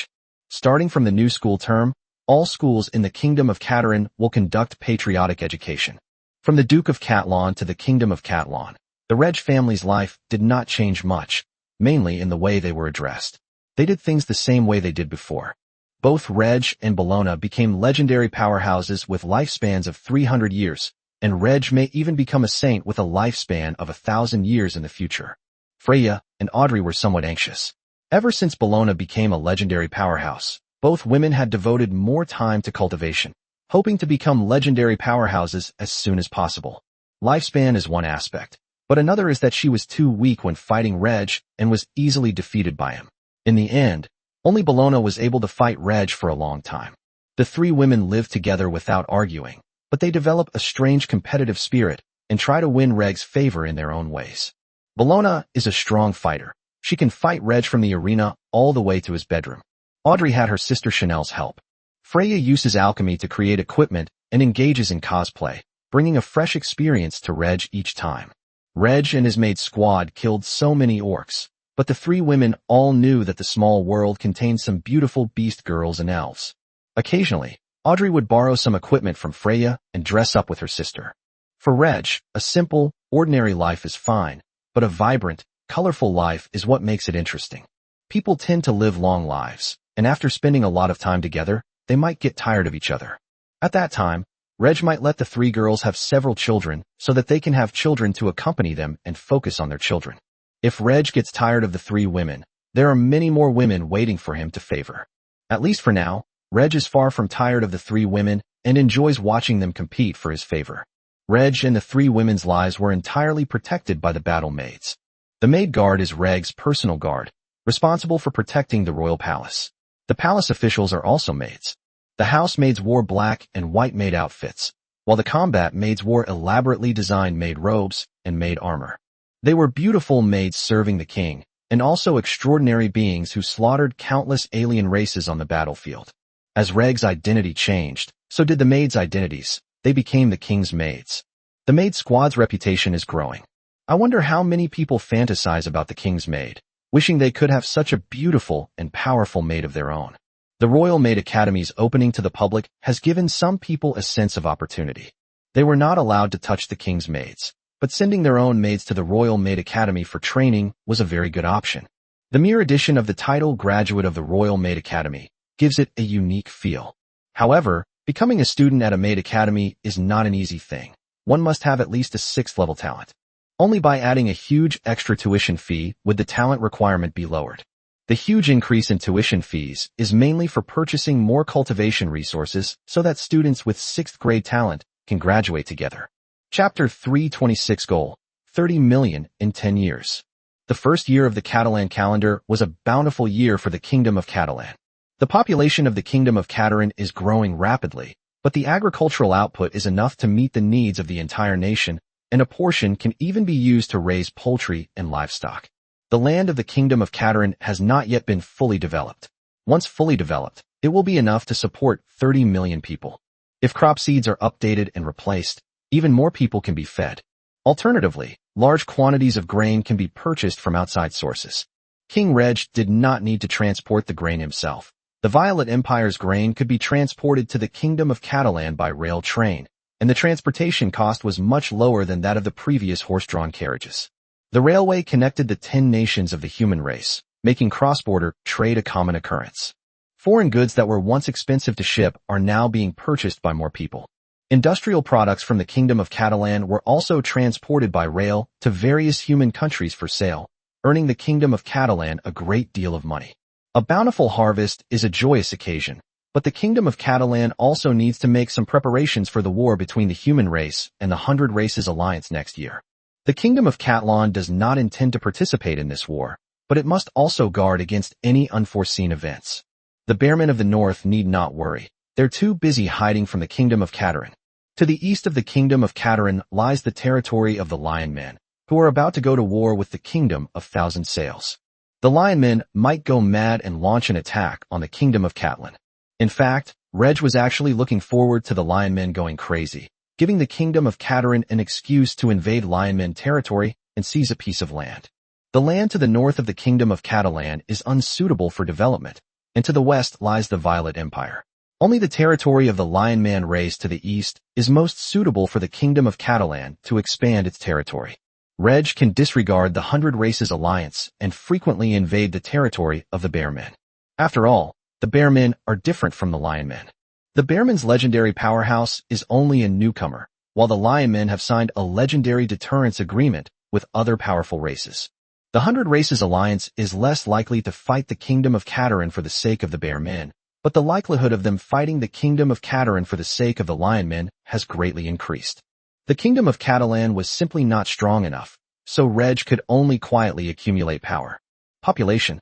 [SPEAKER 1] Starting from the new school term, all schools in the Kingdom of Catalan will conduct patriotic education. From the Duke of Catalan to the Kingdom of Catalan, the Reg family's life did not change much, mainly in the way they were addressed. They did things the same way they did before. Both Reg and Bologna became legendary powerhouses with lifespans of 300 years, and Reg may even become a saint with a lifespan of 1,000 years in the future. Freya and Audrey were somewhat anxious. Ever since Bologna became a legendary powerhouse, both women had devoted more time to cultivation, hoping to become legendary powerhouses as soon as possible. Lifespan is one aspect, but another is that she was too weak when fighting Reg and was easily defeated by him. In the end, only Bologna was able to fight Reg for a long time. The three women lived together without arguing, but they develop a strange competitive spirit and try to win Reg's favor in their own ways. Bologna is a strong fighter. She can fight Reg from the arena all the way to his bedroom. Audrey had her sister Chanel's help. Freya uses alchemy to create equipment and engages in cosplay, bringing a fresh experience to Reg each time. Reg and his maid squad killed so many orcs, but the three women all knew that the small world contained some beautiful beast girls and elves. Occasionally, Audrey would borrow some equipment from Freya and dress up with her sister. For Reg, a simple, ordinary life is fine, but a vibrant, colorful life is what makes it interesting. People tend to live long lives, and after spending a lot of time together, they might get tired of each other. At that time, Reg might let the three girls have several children so that they can have children to accompany them and focus on their children. If Reg gets tired of the three women, there are many more women waiting for him to favor. At least for now, Reg is far from tired of the three women and enjoys watching them compete for his favor. Reg and the three women's lives were entirely protected by the battle maids. The maid guard is Reg's personal guard, responsible for protecting the royal palace. The palace officials are also maids. The house maids wore black and white maid outfits, while the combat maids wore elaborately designed maid robes and maid armor. They were beautiful maids serving the king, and also extraordinary beings who slaughtered countless alien races on the battlefield. As Reg's identity changed, so did the maids' identities. They became the king's maids. The maid squad's reputation is growing. I wonder how many people fantasize about the king's maid, wishing they could have such a beautiful and powerful maid of their own. The Royal Maid Academy's opening to the public has given some people a sense of opportunity. They were not allowed to touch the king's maids, but sending their own maids to the Royal Maid Academy for training was a very good option. The mere addition of the title graduate of the Royal Maid Academy gives it a unique feel. However, becoming a student at a maid academy is not an easy thing. One must have at least a 6th level talent. Only by adding a huge extra tuition fee would the talent requirement be lowered. The huge increase in tuition fees is mainly for purchasing more cultivation resources so that students with 6th grade talent can graduate together. Chapter 326 Goal: 30 million in 10 years. The first year of the Catalan calendar was a bountiful year for the Kingdom of Catalan. The population of the Kingdom of Catalan is growing rapidly, but the agricultural output is enough to meet the needs of the entire nation, and a portion can even be used to raise poultry and livestock. The land of the Kingdom of Catalan has not yet been fully developed. Once fully developed, it will be enough to support 30 million people. If crop seeds are updated and replaced, even more people can be fed. Alternatively, large quantities of grain can be purchased from outside sources. King Reg did not need to transport the grain himself. The Violet Empire's grain could be transported to the Kingdom of Catalan by rail train, and the transportation cost was much lower than that of the previous horse-drawn carriages. The railway connected the 10 nations of the human race, making cross-border trade a common occurrence. Foreign goods that were once expensive to ship are now being purchased by more people. Industrial products from the Kingdom of Catalan were also transported by rail to various human countries for sale, earning the Kingdom of Catalan a great deal of money. A bountiful harvest is a joyous occasion, but the Kingdom of Catalan also needs to make some preparations for the war between the human race and the 100 Races Alliance next year. The Kingdom of Catalan does not intend to participate in this war, but it must also guard against any unforeseen events. The Bearmen of the North need not worry. They're too busy hiding from the Kingdom of Catalan. To the east of the Kingdom of Catalan lies the territory of the Lion Men, who are about to go to war with the Kingdom of Thousand Sails. The Lion Men might go mad and launch an attack on the Kingdom of Catalan. In fact, Reg was actually looking forward to the Lion Men going crazy, giving the Kingdom of Catalan an excuse to invade Lion Men territory and seize a piece of land. The land to the north of the Kingdom of Catalan is unsuitable for development, and to the west lies the Violet Empire. Only the territory of the Lion Man race to the east is most suitable for the Kingdom of Catalan to expand its territory. Reg can disregard the 100 Races Alliance and frequently invade the territory of the Bearmen. After all, the Bearmen are different from the Lion Men. The Bearmen's legendary powerhouse is only a newcomer, while the Lion Men have signed a legendary deterrence agreement with other powerful races. The 100 Races Alliance is less likely to fight the Kingdom of Catalan for the sake of the Bearmen, but the likelihood of them fighting the Kingdom of Catalan for the sake of the Lion Men has greatly increased. The Kingdom of Catalan was simply not strong enough, so Reg could only quietly accumulate power. Population.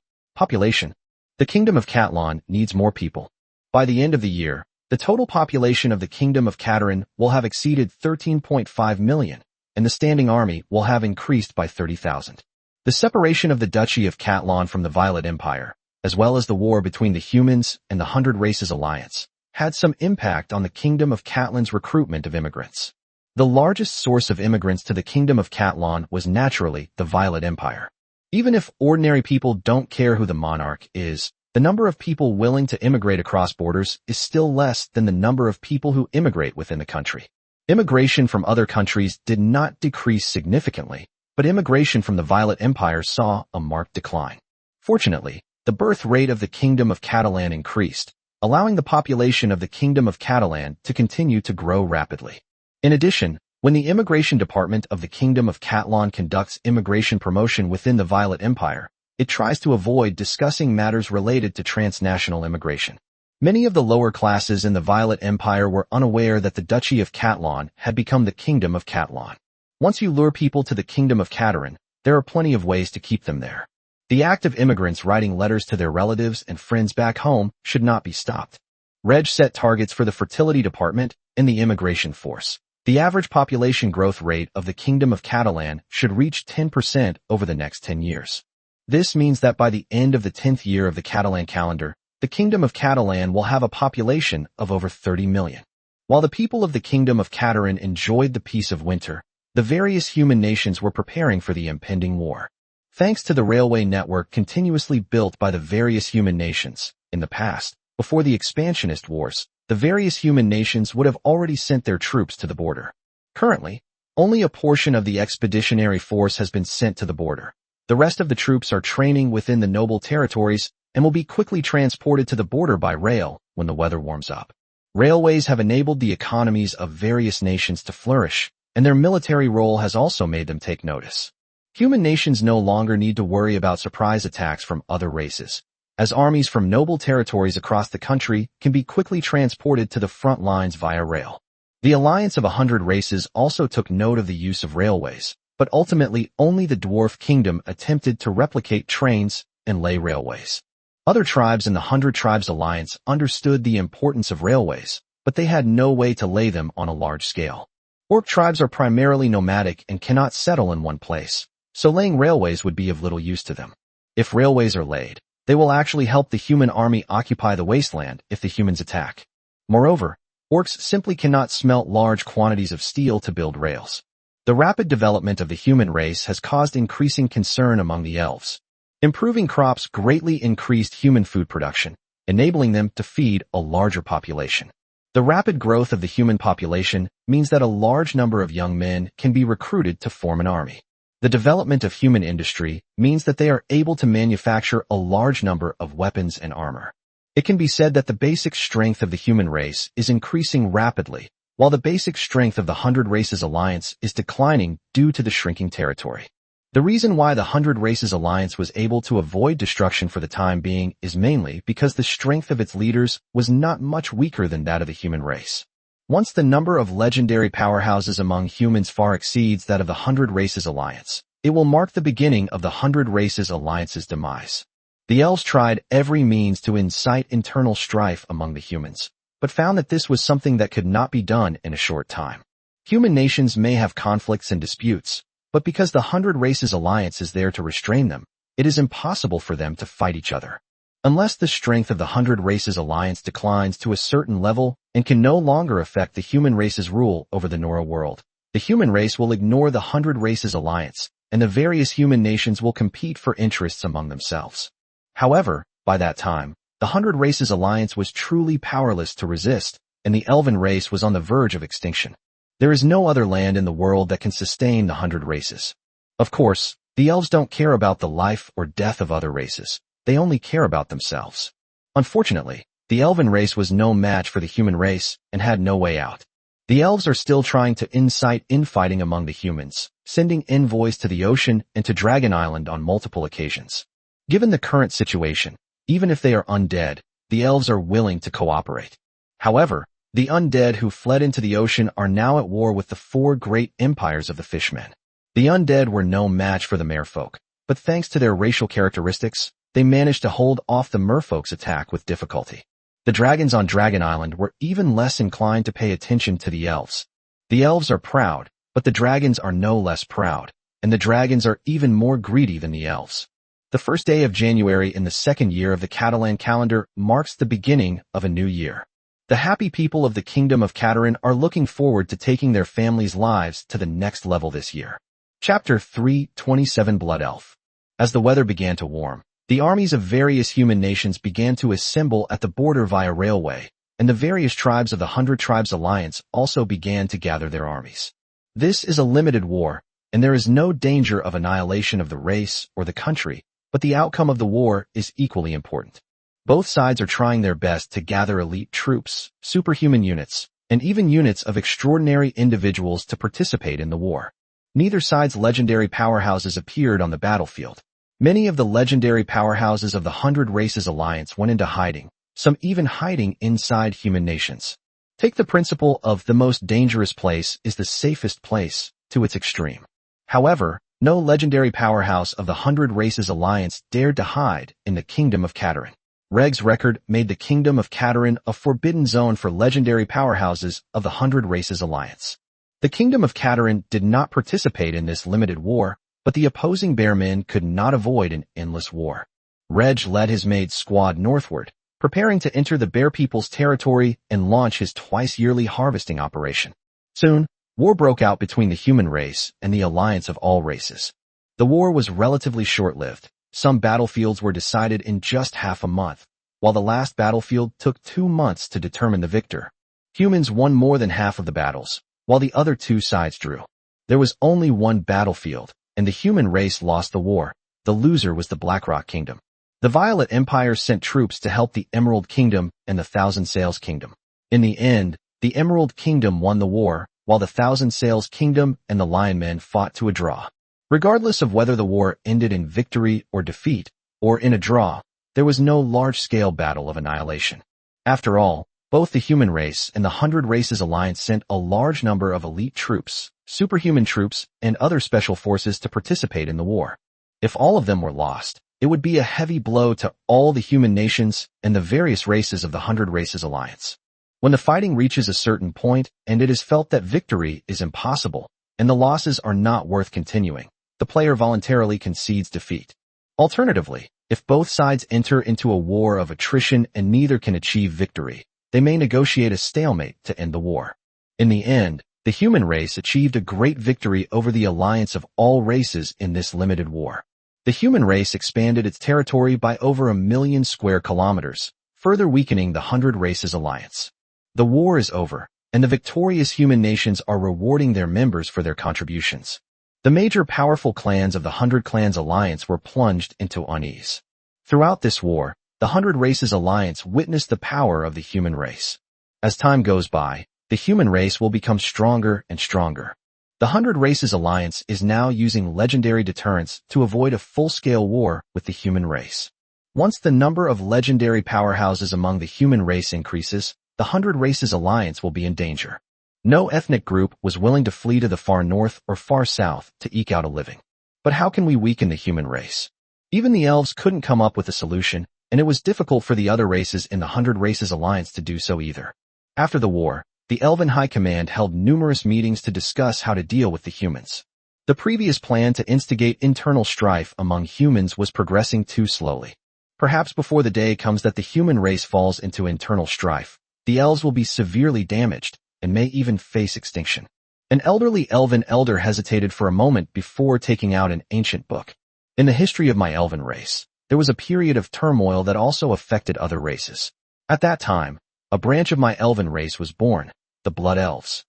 [SPEAKER 1] The Kingdom of Catalan needs more people. By the end of the year, the total population of the Kingdom of Catalan will have exceeded 13.5 million, and the standing army will have increased by 30,000. The separation of the Duchy of Catalan from the Violet Empire, as well as the war between the humans and the 100 Races Alliance, had some impact on the Kingdom of Catalan's recruitment of immigrants. The largest source of immigrants to the Kingdom of Catalan was naturally the Violet Empire. Even if ordinary people don't care who the monarch is, the number of people willing to immigrate across borders is still less than the number of people who immigrate within the country. Immigration from other countries did not decrease significantly, but immigration from the Violet Empire saw a marked decline. Fortunately, the birth rate of the Kingdom of Catalan increased, allowing the population of the Kingdom of Catalan to continue to grow rapidly. In addition, when the Immigration Department of the Kingdom of Catalan conducts immigration promotion within the Violet Empire, it tries to avoid discussing matters related to transnational immigration. Many of the lower classes in the Violet Empire were unaware that the Duchy of Catalan had become the Kingdom of Catalan. Once you lure people to the Kingdom of Catalan, there are plenty of ways to keep them there. The act of immigrants writing letters to their relatives and friends back home should not be stopped. Reg set targets for the fertility department and the immigration force. The average population growth rate of the Kingdom of Catalan should reach 10% over the next 10 years. This means that by the end of the 10th year of the Catalan calendar, the Kingdom of Catalan will have a population of over 30 million. While the people of the Kingdom of Catalan enjoyed the peace of winter, the various human nations were preparing for the impending war. Thanks to the railway network continuously built by the various human nations, in the past, before the expansionist wars, the various human nations would have already sent their troops to the border. Currently, only a portion of the expeditionary force has been sent to the border. The rest of the troops are training within the noble territories and will be quickly transported to the border by rail when the weather warms up. Railways have enabled the economies of various nations to flourish, and their military role has also made them take notice. Human nations no longer need to worry about surprise attacks from other races, as armies from noble territories across the country can be quickly transported to the front lines via rail. The alliance of 100 races also took note of the use of railways, but ultimately only the Dwarf Kingdom attempted to replicate trains and lay railways. Other tribes in the 100 Tribes Alliance understood the importance of railways, but they had no way to lay them on a large scale. Orc tribes are primarily nomadic and cannot settle in one place, so laying railways would be of little use to them. If railways are laid, they will actually help the human army occupy the wasteland if the humans attack. Moreover, orcs simply cannot smelt large quantities of steel to build rails. The rapid development of the human race has caused increasing concern among the elves. Improving crops greatly increased human food production, enabling them to feed a larger population. The rapid growth of the human population means that a large number of young men can be recruited to form an army. The development of human industry means that they are able to manufacture a large number of weapons and armor. It can be said that the basic strength of the human race is increasing rapidly, while the basic strength of the 100 Races Alliance is declining due to the shrinking territory. The reason why the 100 Races Alliance was able to avoid destruction for the time being is mainly because the strength of its leaders was not much weaker than that of the human race. Once the number of legendary powerhouses among humans far exceeds that of the 100 Races Alliance, it will mark the beginning of the 100 Races Alliance's demise. The elves tried every means to incite internal strife among the humans, but found that this was something that could not be done in a short time. Human nations may have conflicts and disputes, but because the 100 Races Alliance is there to restrain them, it is impossible for them to fight each other. Unless the strength of the 100 Races Alliance declines to a certain level and can no longer affect the human race's rule over the Nora world, the human race will ignore the 100 Races Alliance, and the various human nations will compete for interests among themselves. However, by that time, the 100 Races Alliance was truly powerless to resist, and the elven race was on the verge of extinction. There is no other land in the world that can sustain the 100 races. Of course, the elves don't care about the life or death of other races. They only care about themselves. Unfortunately, the elven race was no match for the human race and had no way out. The elves are still trying to incite infighting among the humans, sending envoys to the ocean and to Dragon Island on multiple occasions. Given the current situation, even if they are undead, the elves are willing to cooperate. However, the undead who fled into the ocean are now at war with the 4 great empires of the fishmen. The undead were no match for the merfolk, but thanks to their racial characteristics, they managed to hold off the merfolk's attack with difficulty. The dragons on Dragon Island were even less inclined to pay attention to the elves. The elves are proud, but the dragons are no less proud, and the dragons are even more greedy than the elves. The first day of January in the second year of the Catalan calendar marks the beginning of a new year. The happy people of the Kingdom of Catarin are looking forward to taking their families' lives to the next level this year. Chapter 3:27 Blood Elf. As the weather began to warm, the armies of various human nations began to assemble at the border via railway, and the various tribes of the 100 Tribes Alliance also began to gather their armies. This is a limited war, and there is no danger of annihilation of the race or the country, but the outcome of the war is equally important. Both sides are trying their best to gather elite troops, superhuman units, and even units of extraordinary individuals to participate in the war. Neither side's legendary powerhouses appeared on the battlefield. Many of the legendary powerhouses of the 100 Races Alliance went into hiding, some even hiding inside human nations. Take the principle of the most dangerous place is the safest place to its extreme. However, no legendary powerhouse of the 100 Races Alliance dared to hide in the Kingdom of Catarin. Reg's record made the Kingdom of Catarin a forbidden zone for legendary powerhouses of the 100 Races Alliance. The Kingdom of Catarin did not participate in this limited war, but the opposing bear men could not avoid an endless war. Reg led his Maid squad northward, preparing to enter the bear people's territory and launch his twice-yearly harvesting operation. Soon, war broke out between the human race and the alliance of all races. The war was relatively short-lived. Some battlefields were decided in just half a month, while the last battlefield took 2 months to determine the victor. Humans won more than half of the battles, while the other 2 sides drew. There was only one battlefield, and the human race lost the war. The loser was the Blackrock Kingdom. The Violet Empire sent troops to help the Emerald Kingdom and the Thousand Sails Kingdom. In the end, the Emerald Kingdom won the war, while the Thousand Sails Kingdom and the Lion Men fought to a draw. Regardless of whether the war ended in victory or defeat, or in a draw, there was no large-scale battle of annihilation. After all, both the human race and the 100 Races Alliance sent a large number of elite troops, superhuman troops, and other special forces to participate in the war. If all of them were lost, it would be a heavy blow to all the human nations and the various races of the 100 Races Alliance. When the fighting reaches a certain point and it is felt that victory is impossible and the losses are not worth continuing, the player voluntarily concedes defeat. Alternatively, if both sides enter into a war of attrition and neither can achieve victory, they may negotiate a stalemate to end the war. In the end, the human race achieved a great victory over the alliance of all races in this limited war. The human race expanded its territory by over 1 million square kilometers, further weakening the 100 Races Alliance. The war is over, and the victorious human nations are rewarding their members for their contributions. The major powerful clans of the 100 Clans Alliance were plunged into unease. Throughout this war, the 100 Races Alliance witnessed the power of the human race. As time goes by, the human race will become stronger and stronger. The 100 Races Alliance is now using legendary deterrence to avoid a full-scale war with the human race. Once the number of legendary powerhouses among the human race increases, the 100 Races Alliance will be in danger. No ethnic group was willing to flee to the far north or far south to eke out a living. But how can we weaken the human race? Even the elves couldn't come up with a solution, and it was difficult for the other races in the 100 Races Alliance to do so either. After the war, the Elven High Command held numerous meetings to discuss how to deal with the humans. The previous plan to instigate internal strife among humans was progressing too slowly. Perhaps before the day comes that the human race falls into internal strife, the elves will be severely damaged and may even face extinction. An elderly elven elder hesitated for a moment before taking out an ancient book. In the history of my elven race, there was a period of turmoil that also affected other races. At that time, a branch of my elven race was born, the Blood Elves.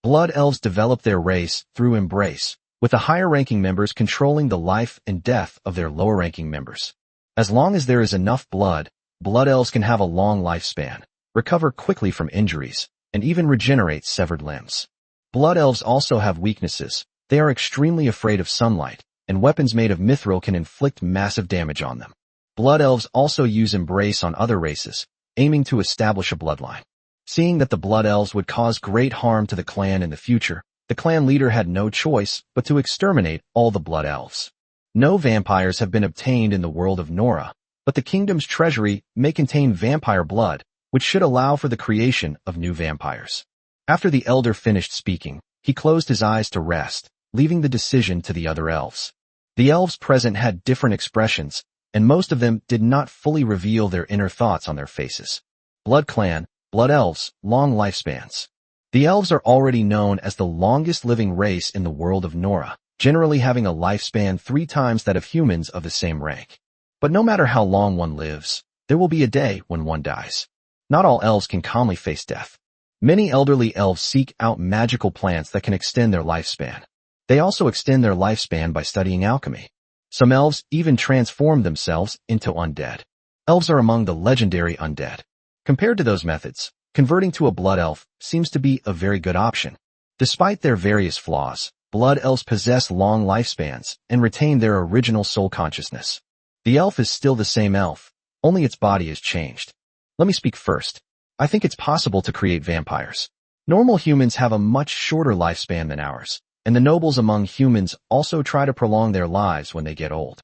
[SPEAKER 1] Blood Elves developed their race through embrace, with the higher-ranking members controlling the life and death of their lower-ranking members. As long as there is enough blood, Blood Elves can have a long lifespan, recover quickly from injuries, and even regenerate severed limbs. Blood Elves also have weaknesses. They are extremely afraid of sunlight, and weapons made of mithril can inflict massive damage on them. Blood Elves also use embrace on other races, aiming to establish a bloodline. Seeing that the Blood Elves would cause great harm to the clan in the future, the clan leader had no choice but to exterminate all the Blood Elves. No vampires have been obtained in the world of Nora, but the kingdom's treasury may contain vampire blood, which should allow for the creation of new vampires. After the elder finished speaking, he closed his eyes to rest, leaving the decision to the other elves. The elves present had different expressions, and most of them did not fully reveal their inner thoughts on their faces. Blood Clan, Blood Elves, long lifespans. The elves are already known as the longest living race in the world of Nora, generally having a lifespan 3 times that of humans of the same rank. But no matter how long one lives, there will be a day when one dies. Not all elves can calmly face death. Many elderly elves seek out magical plants that can extend their lifespan. They also extend their lifespan by studying alchemy. Some elves even transform themselves into undead. Elves are among the legendary undead. Compared to those methods, converting to a blood elf seems to be a very good option. Despite their various flaws, blood elves possess long lifespans and retain their original soul consciousness. The elf is still the same elf, only its body is changed. Let me speak first. I think it's possible to create vampires. Normal humans have a much shorter lifespan than ours, and the nobles among humans also try to prolong their lives when they get old.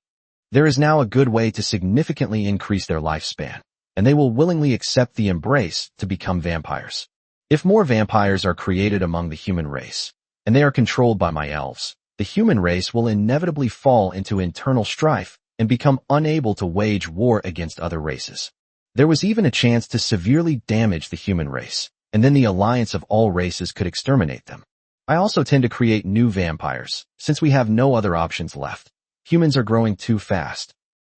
[SPEAKER 1] There is now a good way to significantly increase their lifespan, and they will willingly accept the embrace to become vampires. If more vampires are created among the human race, and they are controlled by my elves, the human race will inevitably fall into internal strife and become unable to wage war against other races. There was even a chance to severely damage the human race, and then the alliance of all races could exterminate them. I also tend to create new vampires, since we have no other options left. Humans are growing too fast.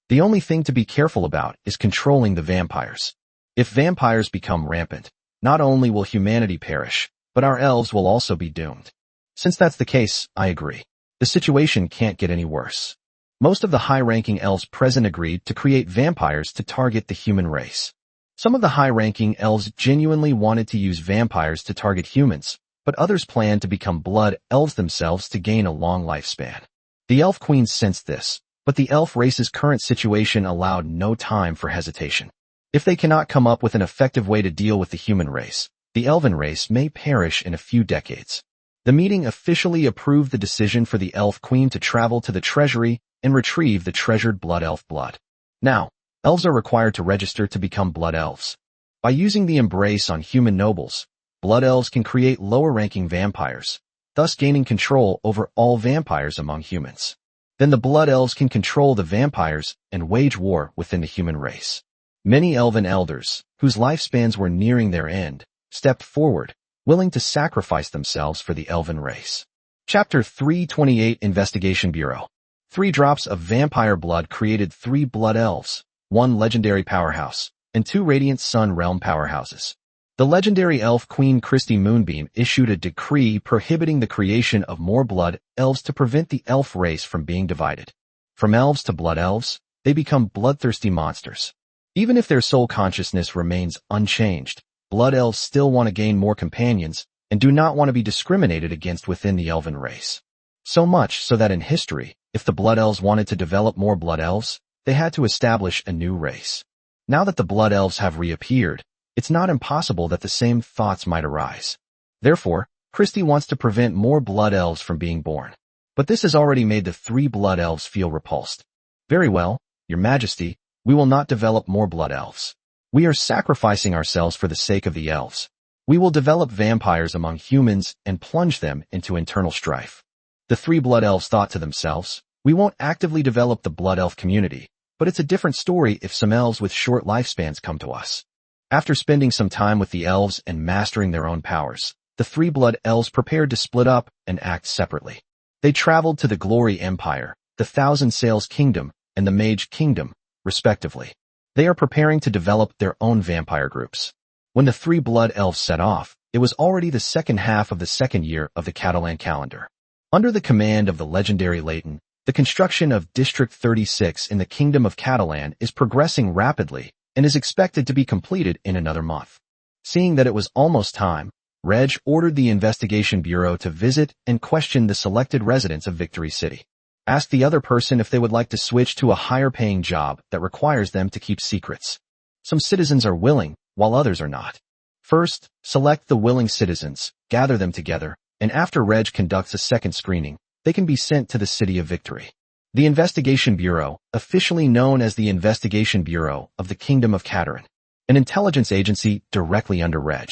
[SPEAKER 1] The only thing to be careful about is controlling the vampires. If vampires become rampant, not only will humanity perish, but our elves will also be doomed. Since that's the case, I agree. The situation can't get any worse. Most of the high-ranking elves present agreed to create vampires to target the human race. Some of the high-ranking elves genuinely wanted to use vampires to target humans, but others planned to become blood elves themselves to gain a long lifespan. The elf queens sensed this, but the elf race's current situation allowed no time for hesitation. If they cannot come up with an effective way to deal with the human race, the elven race may perish in a few decades. The meeting officially approved the decision for the Elf Queen to travel to the treasury and retrieve the treasured Blood Elf blood. Now, elves are required to register to become Blood Elves. By using the embrace on human nobles, Blood Elves can create lower-ranking vampires, thus gaining control over all vampires among humans. Then the Blood Elves can control the vampires and wage war within the human race. Many elven elders, whose lifespans were nearing their end, stepped forward, willing to sacrifice themselves for the elven race. Chapter 328 Investigation Bureau. 3 drops of vampire blood created 3 Blood Elves, 1 legendary powerhouse, and 2 Radiant Sun Realm powerhouses. The legendary elf Queen Christy Moonbeam issued a decree prohibiting the creation of more Blood Elves to prevent the elf race from being divided. From elves to Blood Elves, they become bloodthirsty monsters. Even if their soul consciousness remains unchanged, Blood Elves still want to gain more companions and do not want to be discriminated against within the elven race. So much so that in history, if the Blood Elves wanted to develop more Blood Elves, they had to establish a new race. Now that the Blood Elves have reappeared, it's not impossible that the same thoughts might arise. Therefore, Christie wants to prevent more Blood Elves from being born. But this has already made the 3 Blood Elves feel repulsed. Very well, Your Majesty, we will not develop more Blood Elves. We are sacrificing ourselves for the sake of the elves. We will develop vampires among humans and plunge them into internal strife. The 3 Blood Elves thought to themselves, we won't actively develop the Blood Elf community, but it's a different story if some elves with short lifespans come to us. After spending some time with the elves and mastering their own powers, the 3 Blood Elves prepared to split up and act separately. They traveled to the Glory Empire, the Thousand Sails Kingdom, and the Mage Kingdom, respectively. They are preparing to develop their own vampire groups. When the 3 Blood Elves set off, it was already the second half of the second year of the Catalan calendar. Under the command of the legendary Leighton, the construction of District 36 in the Kingdom of Catalan is progressing rapidly and is expected to be completed in another month. Seeing that it was almost time, Reg ordered the Investigation Bureau to visit and question the selected residents of Victory City. Ask the other person if they would like to switch to a higher-paying job that requires them to keep secrets. Some citizens are willing, while others are not. First, select the willing citizens, gather them together, and after Reg conducts a second screening, they can be sent to the City of Victory. The Investigation Bureau, officially known as the Investigation Bureau of the Kingdom of Catalan, an intelligence agency directly under Reg.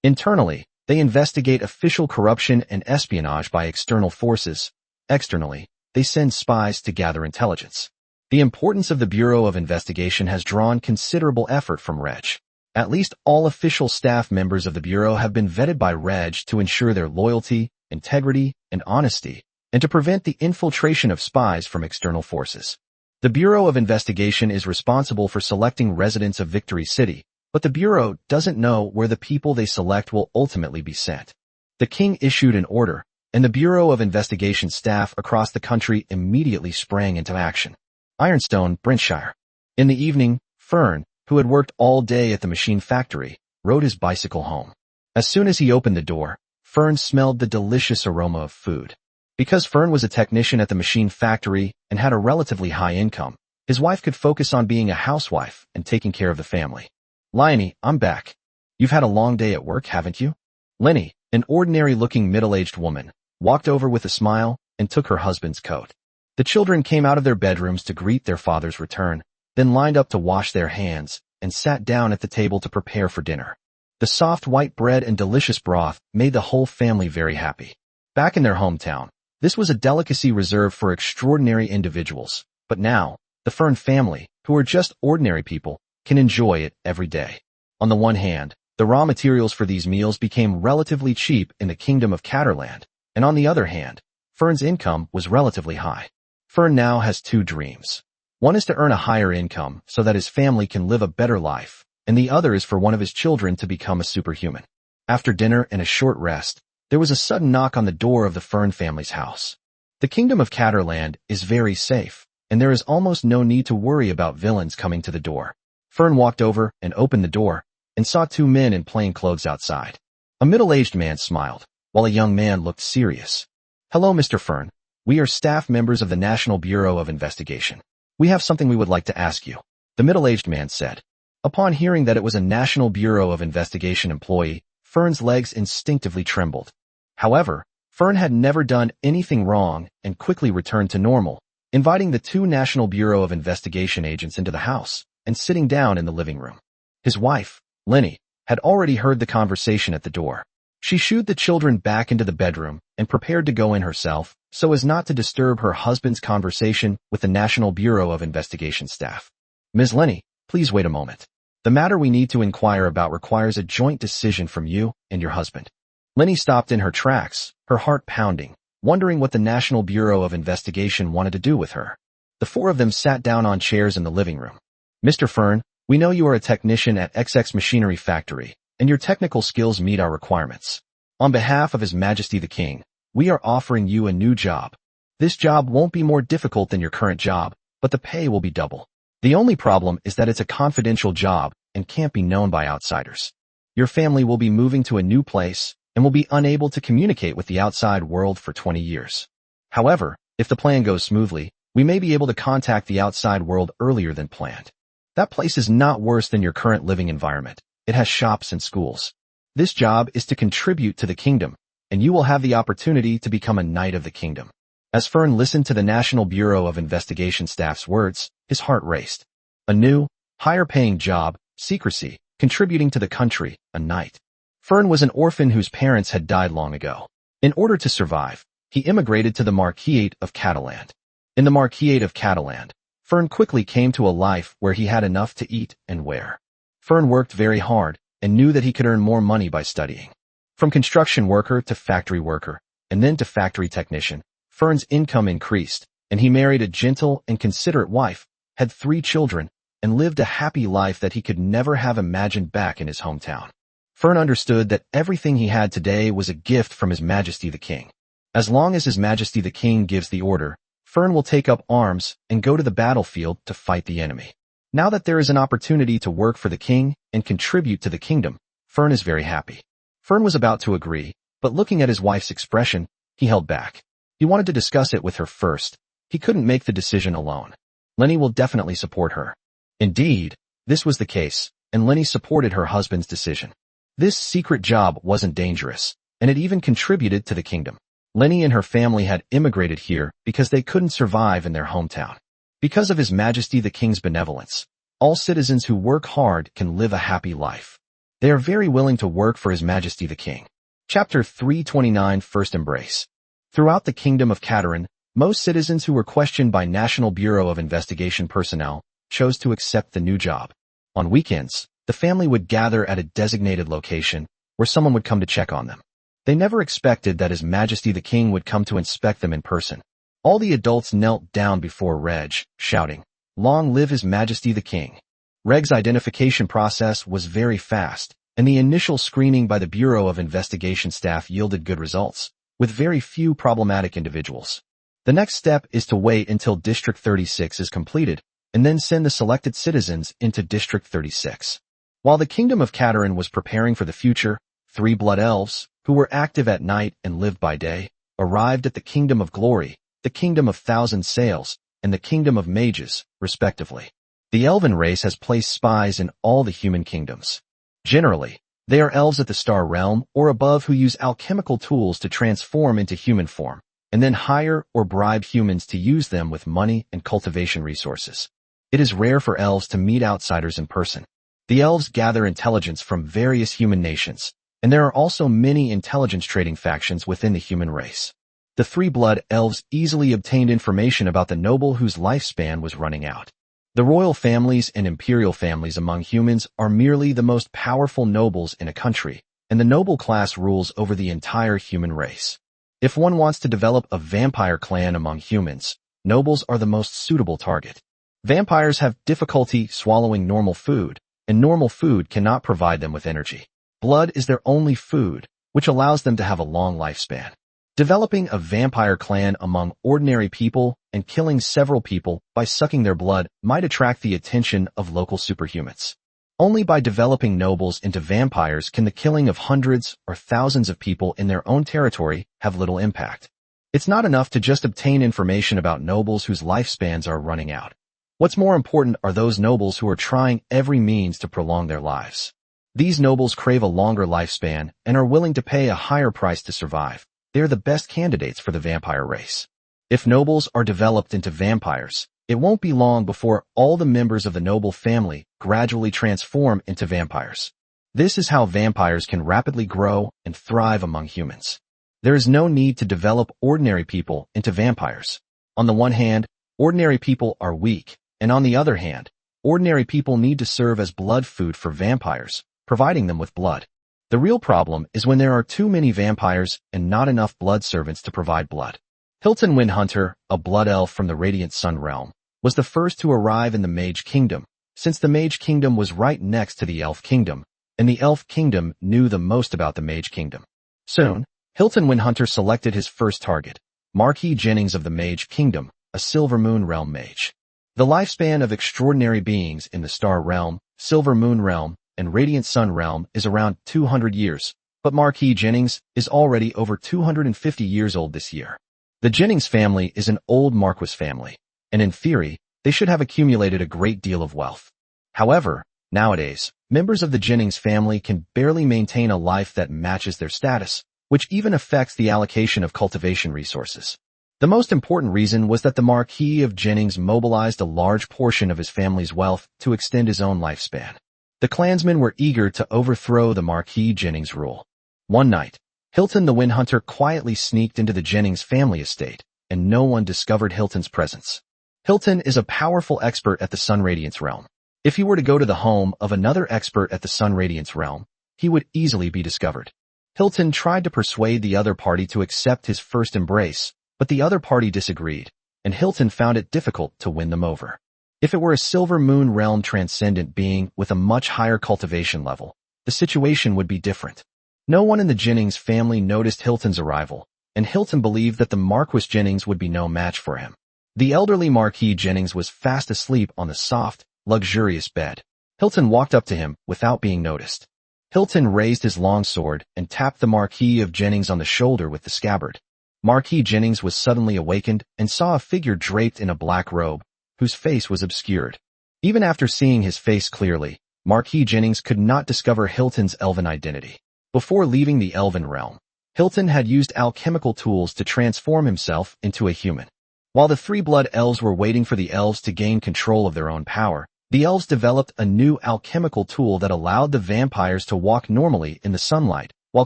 [SPEAKER 1] Internally, they investigate official corruption and espionage by external forces. Externally, they send spies to gather intelligence. The importance of the Bureau of Investigation has drawn considerable effort from Reg. At least all official staff members of the Bureau have been vetted by Reg to ensure their loyalty, integrity, and honesty, and to prevent the infiltration of spies from external forces. The Bureau of Investigation is responsible for selecting residents of Victory City, but the Bureau doesn't know where the people they select will ultimately be sent. The king issued an order, and the Bureau of Investigation staff across the country immediately sprang into action. Ironstone, Brentshire. In the evening, Fern, who had worked all day at the machine factory, rode his bicycle home. As soon as he opened the door, Fern smelled the delicious aroma of food. Because Fern was a technician at the machine factory and had a relatively high income, his wife could focus on being a housewife and taking care of the family. Leonie, I'm back. You've had a long day at work, haven't you? Lenny, an ordinary-looking middle-aged woman, walked over with a smile and took her husband's coat. The children came out of their bedrooms to greet their father's return, then lined up to wash their hands and sat down at the table to prepare for dinner. The soft white bread and delicious broth made the whole family very happy. Back in their hometown, this was a delicacy reserved for extraordinary individuals, but now, the Fern family, who are just ordinary people, can enjoy it every day. On the one hand, the raw materials for these meals became relatively cheap in the Kingdom of Catalan, and on the other hand, Fern's income was relatively high. Fern now has 2 dreams. One is to earn a higher income so that his family can live a better life, and the other is for one of his children to become a superhuman. After dinner and a short rest, there was a sudden knock on the door of the Fern family's house. The Kingdom of Catalan is very safe, and there is almost no need to worry about villains coming to the door. Fern walked over and opened the door, and saw 2 men in plain clothes outside. A middle-aged man smiled, while a young man looked serious. Hello, Mr. Fern. We are staff members of the National Bureau of Investigation. We have something we would like to ask you, the middle-aged man said. Upon hearing that it was a National Bureau of Investigation employee, Fern's legs instinctively trembled. However, Fern had never done anything wrong and quickly returned to normal, inviting the two National Bureau of Investigation agents into the house and sitting down in the living room. His wife, Lenny, had already heard the conversation at the door. She shooed the children back into the bedroom and prepared to go in herself so as not to disturb her husband's conversation with the National Bureau of Investigation staff. Ms. Lenny, please wait a moment. The matter we need to inquire about requires a joint decision from you and your husband. Lenny stopped in her tracks, her heart pounding, wondering what the National Bureau of Investigation wanted to do with her. The four of them sat down on chairs in the living room. Mr. Fern, we know you are a technician at XX Machinery Factory, and your technical skills meet our requirements. On behalf of His Majesty the King, we are offering you a new job. This job won't be more difficult than your current job, but the pay will be double. The only problem is that it's a confidential job and can't be known by outsiders. Your family will be moving to a new place and will be unable to communicate with the outside world for 20 years. However, if the plan goes smoothly, we may be able to contact the outside world earlier than planned. That place is not worse than your current living environment. It has shops and schools. This job is to contribute to the kingdom, and you will have the opportunity to become a knight of the kingdom. As Fern listened to the National Bureau of Investigation staff's words, his heart raced. A new, higher-paying job, secrecy, contributing to the country, a knight. Fern was an orphan whose parents had died long ago. In order to survive, he immigrated to the Marquisate of Cataland. In the Marquisate of Cataland, Fern quickly came to a life where he had enough to eat and wear. Fern worked very hard and knew that he could earn more money by studying. From construction worker to factory worker, and then to factory technician, Fern's income increased, and he married a gentle and considerate wife, had 3 children, and lived a happy life that he could never have imagined back in his hometown. Fern understood that everything he had today was a gift from His Majesty the King. As long as His Majesty the King gives the order, Fern will take up arms and go to the battlefield to fight the enemy. Now that there is an opportunity to work for the king and contribute to the kingdom, Fern is very happy. Fern was about to agree, but looking at his wife's expression, he held back. He wanted to discuss it with her first. He couldn't make the decision alone. Lenny will definitely support her. Indeed, this was the case, and Lenny supported her husband's decision. This secret job wasn't dangerous, and it even contributed to the kingdom. Lenny and her family had immigrated here because they couldn't survive in their hometown. Because of His Majesty the King's benevolence, all citizens who work hard can live a happy life. They are very willing to work for His Majesty the King. Chapter 329 First Embrace. Throughout the Kingdom of Katarin, most citizens who were questioned by National Bureau of Investigation personnel chose to accept the new job. On weekends, the family would gather at a designated location where someone would come to check on them. They never expected that His Majesty the King would come to inspect them in person. All the adults knelt down before Reg, shouting, "Long live His Majesty the King." Reg's identification process was very fast, and the initial screening by the Bureau of Investigation staff yielded good results, with very few problematic individuals. The next step is to wait until District 36 is completed, and then send the selected citizens into District 36. While the Kingdom of Katarin was preparing for the future, 3 blood elves, who were active at night and lived by day, arrived at the Kingdom of Glory, the Kingdom of Thousand Sails, and the Kingdom of Mages, respectively. The elven race has placed spies in all the human kingdoms. Generally, they are elves at the Star Realm or above who use alchemical tools to transform into human form, and then hire or bribe humans to use them with money and cultivation resources. It is rare for elves to meet outsiders in person. The elves gather intelligence from various human nations, and there are also many intelligence trading factions within the human race. The 3 blood elves easily obtained information about the noble whose lifespan was running out. The royal families and imperial families among humans are merely the most powerful nobles in a country, and the noble class rules over the entire human race. If one wants to develop a vampire clan among humans, nobles are the most suitable target. Vampires have difficulty swallowing normal food, and normal food cannot provide them with energy. Blood is their only food, which allows them to have a long lifespan. Developing a vampire clan among ordinary people and killing several people by sucking their blood might attract the attention of local superhumans. Only by developing nobles into vampires can the killing of hundreds or thousands of people in their own territory have little impact. It's not enough to just obtain information about nobles whose lifespans are running out. What's more important are those nobles who are trying every means to prolong their lives. These nobles crave a longer lifespan and are willing to pay a higher price to survive. They are the best candidates for the vampire race. If nobles are developed into vampires, it won't be long before all the members of the noble family gradually transform into vampires. This is how vampires can rapidly grow and thrive among humans. There is no need to develop ordinary people into vampires. On the one hand, ordinary people are weak, and on the other hand, ordinary people need to serve as blood food for vampires, providing them with blood. The real problem is when there are too many vampires and not enough blood servants to provide blood. Hilton Windhunter, a blood elf from the Radiant Sun realm, was the first to arrive in the Mage Kingdom, since the Mage Kingdom was right next to the Elf Kingdom, and the Elf Kingdom knew the most about the Mage Kingdom. Soon, Hilton Windhunter selected his first target, Marquis Jennings of the Mage Kingdom, a Silver Moon Realm mage. The lifespan of extraordinary beings in the Star Realm, Silver Moon Realm, and Radiant Sun Realm is around 200 years, but Marquis Jennings is already over 250 years old this year. The Jennings family is an old Marquis family, and in theory, they should have accumulated a great deal of wealth. However, nowadays, members of the Jennings family can barely maintain a life that matches their status, which even affects the allocation of cultivation resources. The most important reason was that the Marquis of Jennings mobilized a large portion of his family's wealth to extend his own lifespan. The clansmen were eager to overthrow the Marquis Jennings rule. One night, Hilton the Windhunter quietly sneaked into the Jennings family estate, and no one discovered Hilton's presence. Hilton is a powerful expert at the Sun Radiance realm. If he were to go to the home of another expert at the Sun Radiance realm, he would easily be discovered. Hilton tried to persuade the other party to accept his first embrace, but the other party disagreed, and Hilton found it difficult to win them over. If it were a Silver Moon Realm transcendent being with a much higher cultivation level, the situation would be different. No one in the Jennings family noticed Hilton's arrival, and Hilton believed that the Marquis Jennings would be no match for him. The elderly Marquis Jennings was fast asleep on the soft, luxurious bed. Hilton walked up to him without being noticed. Hilton raised his long sword and tapped the Marquis of Jennings on the shoulder with the scabbard. Marquis Jennings was suddenly awakened and saw a figure draped in a black robe, whose face was obscured. Even after seeing his face clearly, Marquis Jennings could not discover Hilton's elven identity. Before leaving the elven realm, Hilton had used alchemical tools to transform himself into a human. While the three blood elves were waiting for the elves to gain control of their own power, the elves developed a new alchemical tool that allowed the vampires to walk normally in the sunlight while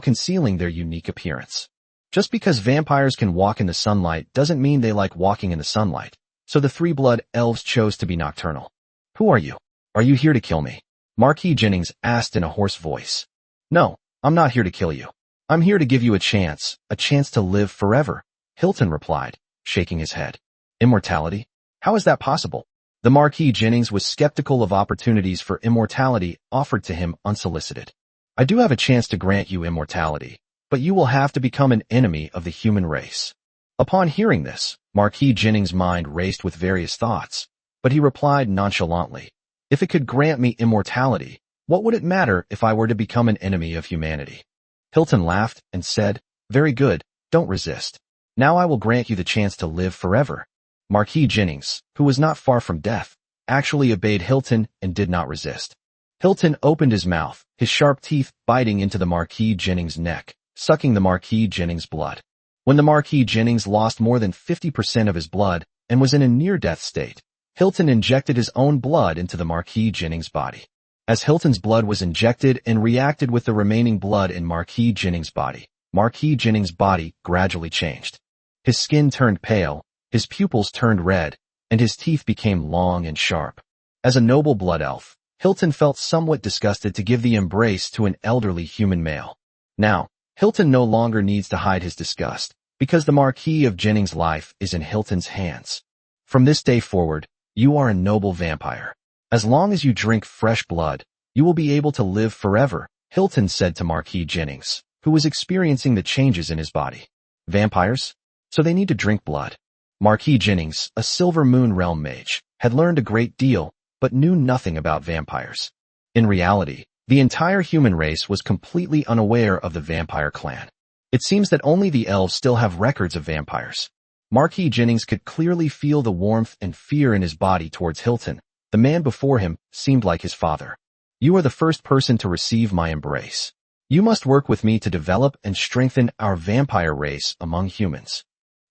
[SPEAKER 1] concealing their unique appearance. Just because vampires can walk in the sunlight doesn't mean they like walking in the sunlight, so the three blood elves chose to be nocturnal. "Who are you? Are you here to kill me?" Marquis Jennings asked in a hoarse voice. "No, I'm not here to kill you. I'm here to give you a chance to live forever," Hilton replied, shaking his head. "Immortality? How is that possible?" The Marquis Jennings was skeptical of opportunities for immortality offered to him unsolicited. "I do have a chance to grant you immortality, but you will have to become an enemy of the human race." Upon hearing this, Marquis Jennings' mind raced with various thoughts, but he replied nonchalantly, "If it could grant me immortality, what would it matter if I were to become an enemy of humanity?" Hilton laughed and said, "Very good, don't resist. Now I will grant you the chance to live forever." Marquis Jennings, who was not far from death, actually obeyed Hilton and did not resist. Hilton opened his mouth, his sharp teeth biting into the Marquis Jennings' neck, sucking the Marquis Jennings' blood. When the Marquis Jennings lost more than 50% of his blood and was in a near-death state, Hilton injected his own blood into the Marquis Jennings' body. As Hilton's blood was injected and reacted with the remaining blood in Marquis Jennings' body, Marquis Jennings' body gradually changed. His skin turned pale, his pupils turned red, and his teeth became long and sharp. As a noble blood elf, Hilton felt somewhat disgusted to give the embrace to an elderly human male. Now, Hilton no longer needs to hide his disgust, because the Marquis of Jennings' life is in Hilton's hands. From this day forward, you are a noble vampire. As long as you drink fresh blood, you will be able to live forever, Hilton said to Marquis Jennings, who was experiencing the changes in his body. Vampires? So they need to drink blood. Marquis Jennings, a Silver Moon Realm mage, had learned a great deal, but knew nothing about vampires. In reality, the entire human race was completely unaware of the vampire clan. It seems that only the elves still have records of vampires. Marquis Jennings could clearly feel the warmth and fear in his body towards Hilton. The man before him seemed like his father. "You are the first person to receive my embrace. You must work with me to develop and strengthen our vampire race among humans.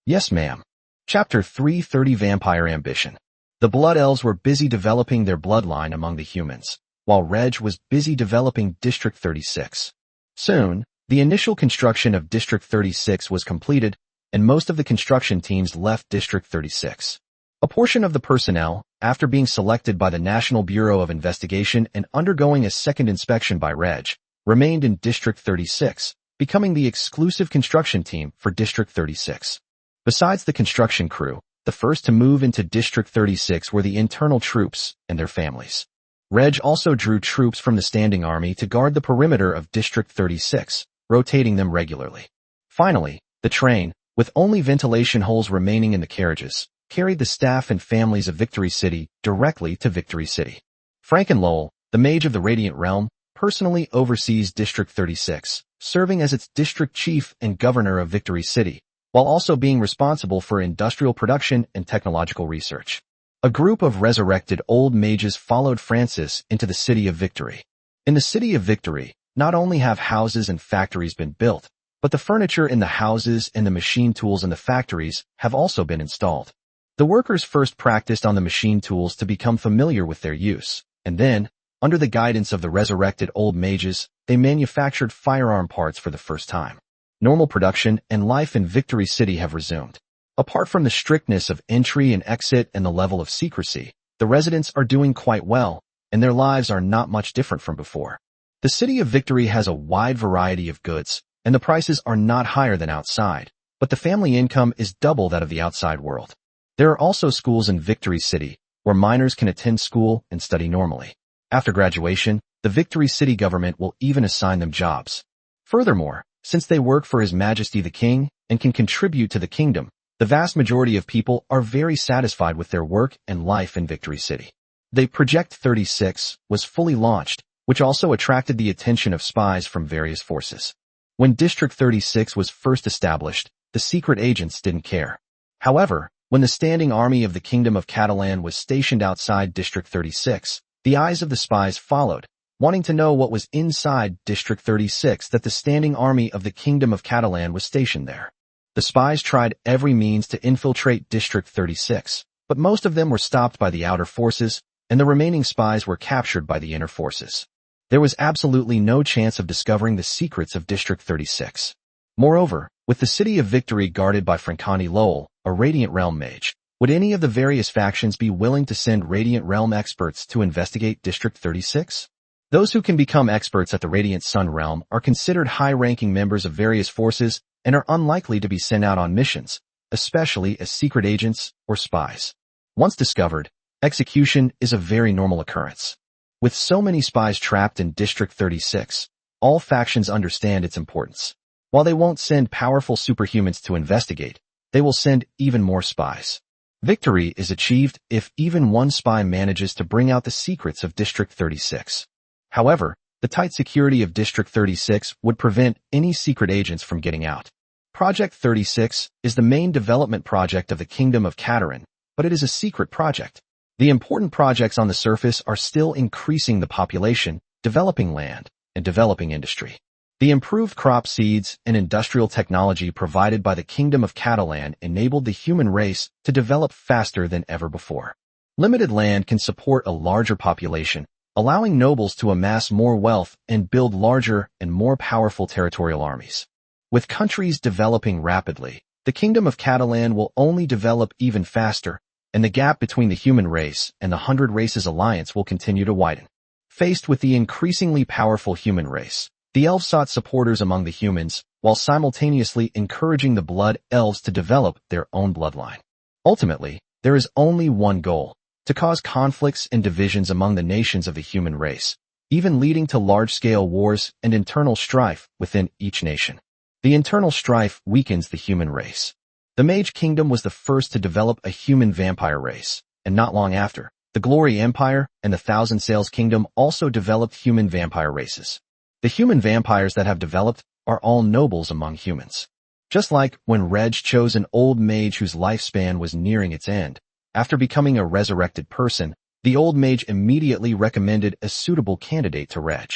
[SPEAKER 1] Yes, ma'am. Chapter 330 Vampire Ambition. The Blood Elves were busy developing their bloodline among the humans, while Reg was busy developing District 36. Soon, the initial construction of District 36 was completed, and most of the construction teams left District 36. A portion of the personnel, after being selected by the National Bureau of Investigation and undergoing a second inspection by Reg, remained in District 36, becoming the exclusive construction team for District 36. Besides the construction crew, the first to move into District 36 were the internal troops and their families. Reg also drew troops from the standing army to guard the perimeter of District 36, rotating them regularly. Finally, the train, with only ventilation holes remaining in the carriages, carried the staff and families of Victory City directly to Victory City. Frankenlowell, the mage of the Radiant Realm, personally oversees District 36, serving as its district chief and governor of Victory City, while also being responsible for industrial production and technological research. A group of resurrected old mages followed Francis into the City of Victory. In the City of Victory, not only have houses and factories been built, but the furniture in the houses and the machine tools in the factories have also been installed. The workers first practiced on the machine tools to become familiar with their use, and then, under the guidance of the resurrected old mages, they manufactured firearm parts for the first time. Normal production and life in Victory City have resumed. Apart from the strictness of entry and exit and the level of secrecy, the residents are doing quite well, and their lives are not much different from before. The City of Victory has a wide variety of goods, and the prices are not higher than outside, but the family income is double that of the outside world. There are also schools in Victory City, where minors can attend school and study normally. After graduation, the Victory City government will even assign them jobs. Furthermore, since they work for His Majesty the King and can contribute to the kingdom, the vast majority of people are very satisfied with their work and life in Victory City. The Project 36 was fully launched, which also attracted the attention of spies from various forces. When District 36 was first established, the secret agents didn't care. However, when the standing army of the Kingdom of Catalan was stationed outside District 36, the eyes of the spies followed, wanting to know what was inside District 36 that the standing army of the Kingdom of Catalan was stationed there. The spies tried every means to infiltrate District 36, but most of them were stopped by the outer forces, and the remaining spies were captured by the inner forces. There was absolutely no chance of discovering the secrets of District 36. Moreover, with the City of Victory guarded by Francani Lowell, a Radiant Realm mage, would any of the various factions be willing to send Radiant Realm experts to investigate District 36? Those who can become experts at the Radiant Sun Realm are considered high-ranking members of various forces and are unlikely to be sent out on missions, especially as secret agents or spies. Once discovered, execution is a very normal occurrence. With so many spies trapped in District 36, all factions understand its importance. While they won't send powerful superhumans to investigate, they will send even more spies. Victory is achieved if even one spy manages to bring out the secrets of District 36. However, the tight security of District 36 would prevent any secret agents from getting out. Project 36 is the main development project of the Kingdom of Catalan, but it is a secret project. The important projects on the surface are still increasing the population, developing land, and developing industry. The improved crop seeds and industrial technology provided by the Kingdom of Catalan enabled the human race to develop faster than ever before. Limited land can support a larger population, allowing nobles to amass more wealth and build larger and more powerful territorial armies. With countries developing rapidly, the Kingdom of Catalan will only develop even faster, and the gap between the human race and the 100 Races Alliance will continue to widen. Faced with the increasingly powerful human race, the elves sought supporters among the humans, while simultaneously encouraging the blood elves to develop their own bloodline. Ultimately, there is only one goal: to cause conflicts and divisions among the nations of the human race, even leading to large-scale wars and internal strife within each nation. The internal strife weakens the human race. The Mage Kingdom was the first to develop a human vampire race, and not long after, the Glory Empire and the Thousand Sails Kingdom also developed human vampire races. The human vampires that have developed are all nobles among humans. Just like when Reg chose an old mage whose lifespan was nearing its end, after becoming a resurrected person, the old mage immediately recommended a suitable candidate to Reg.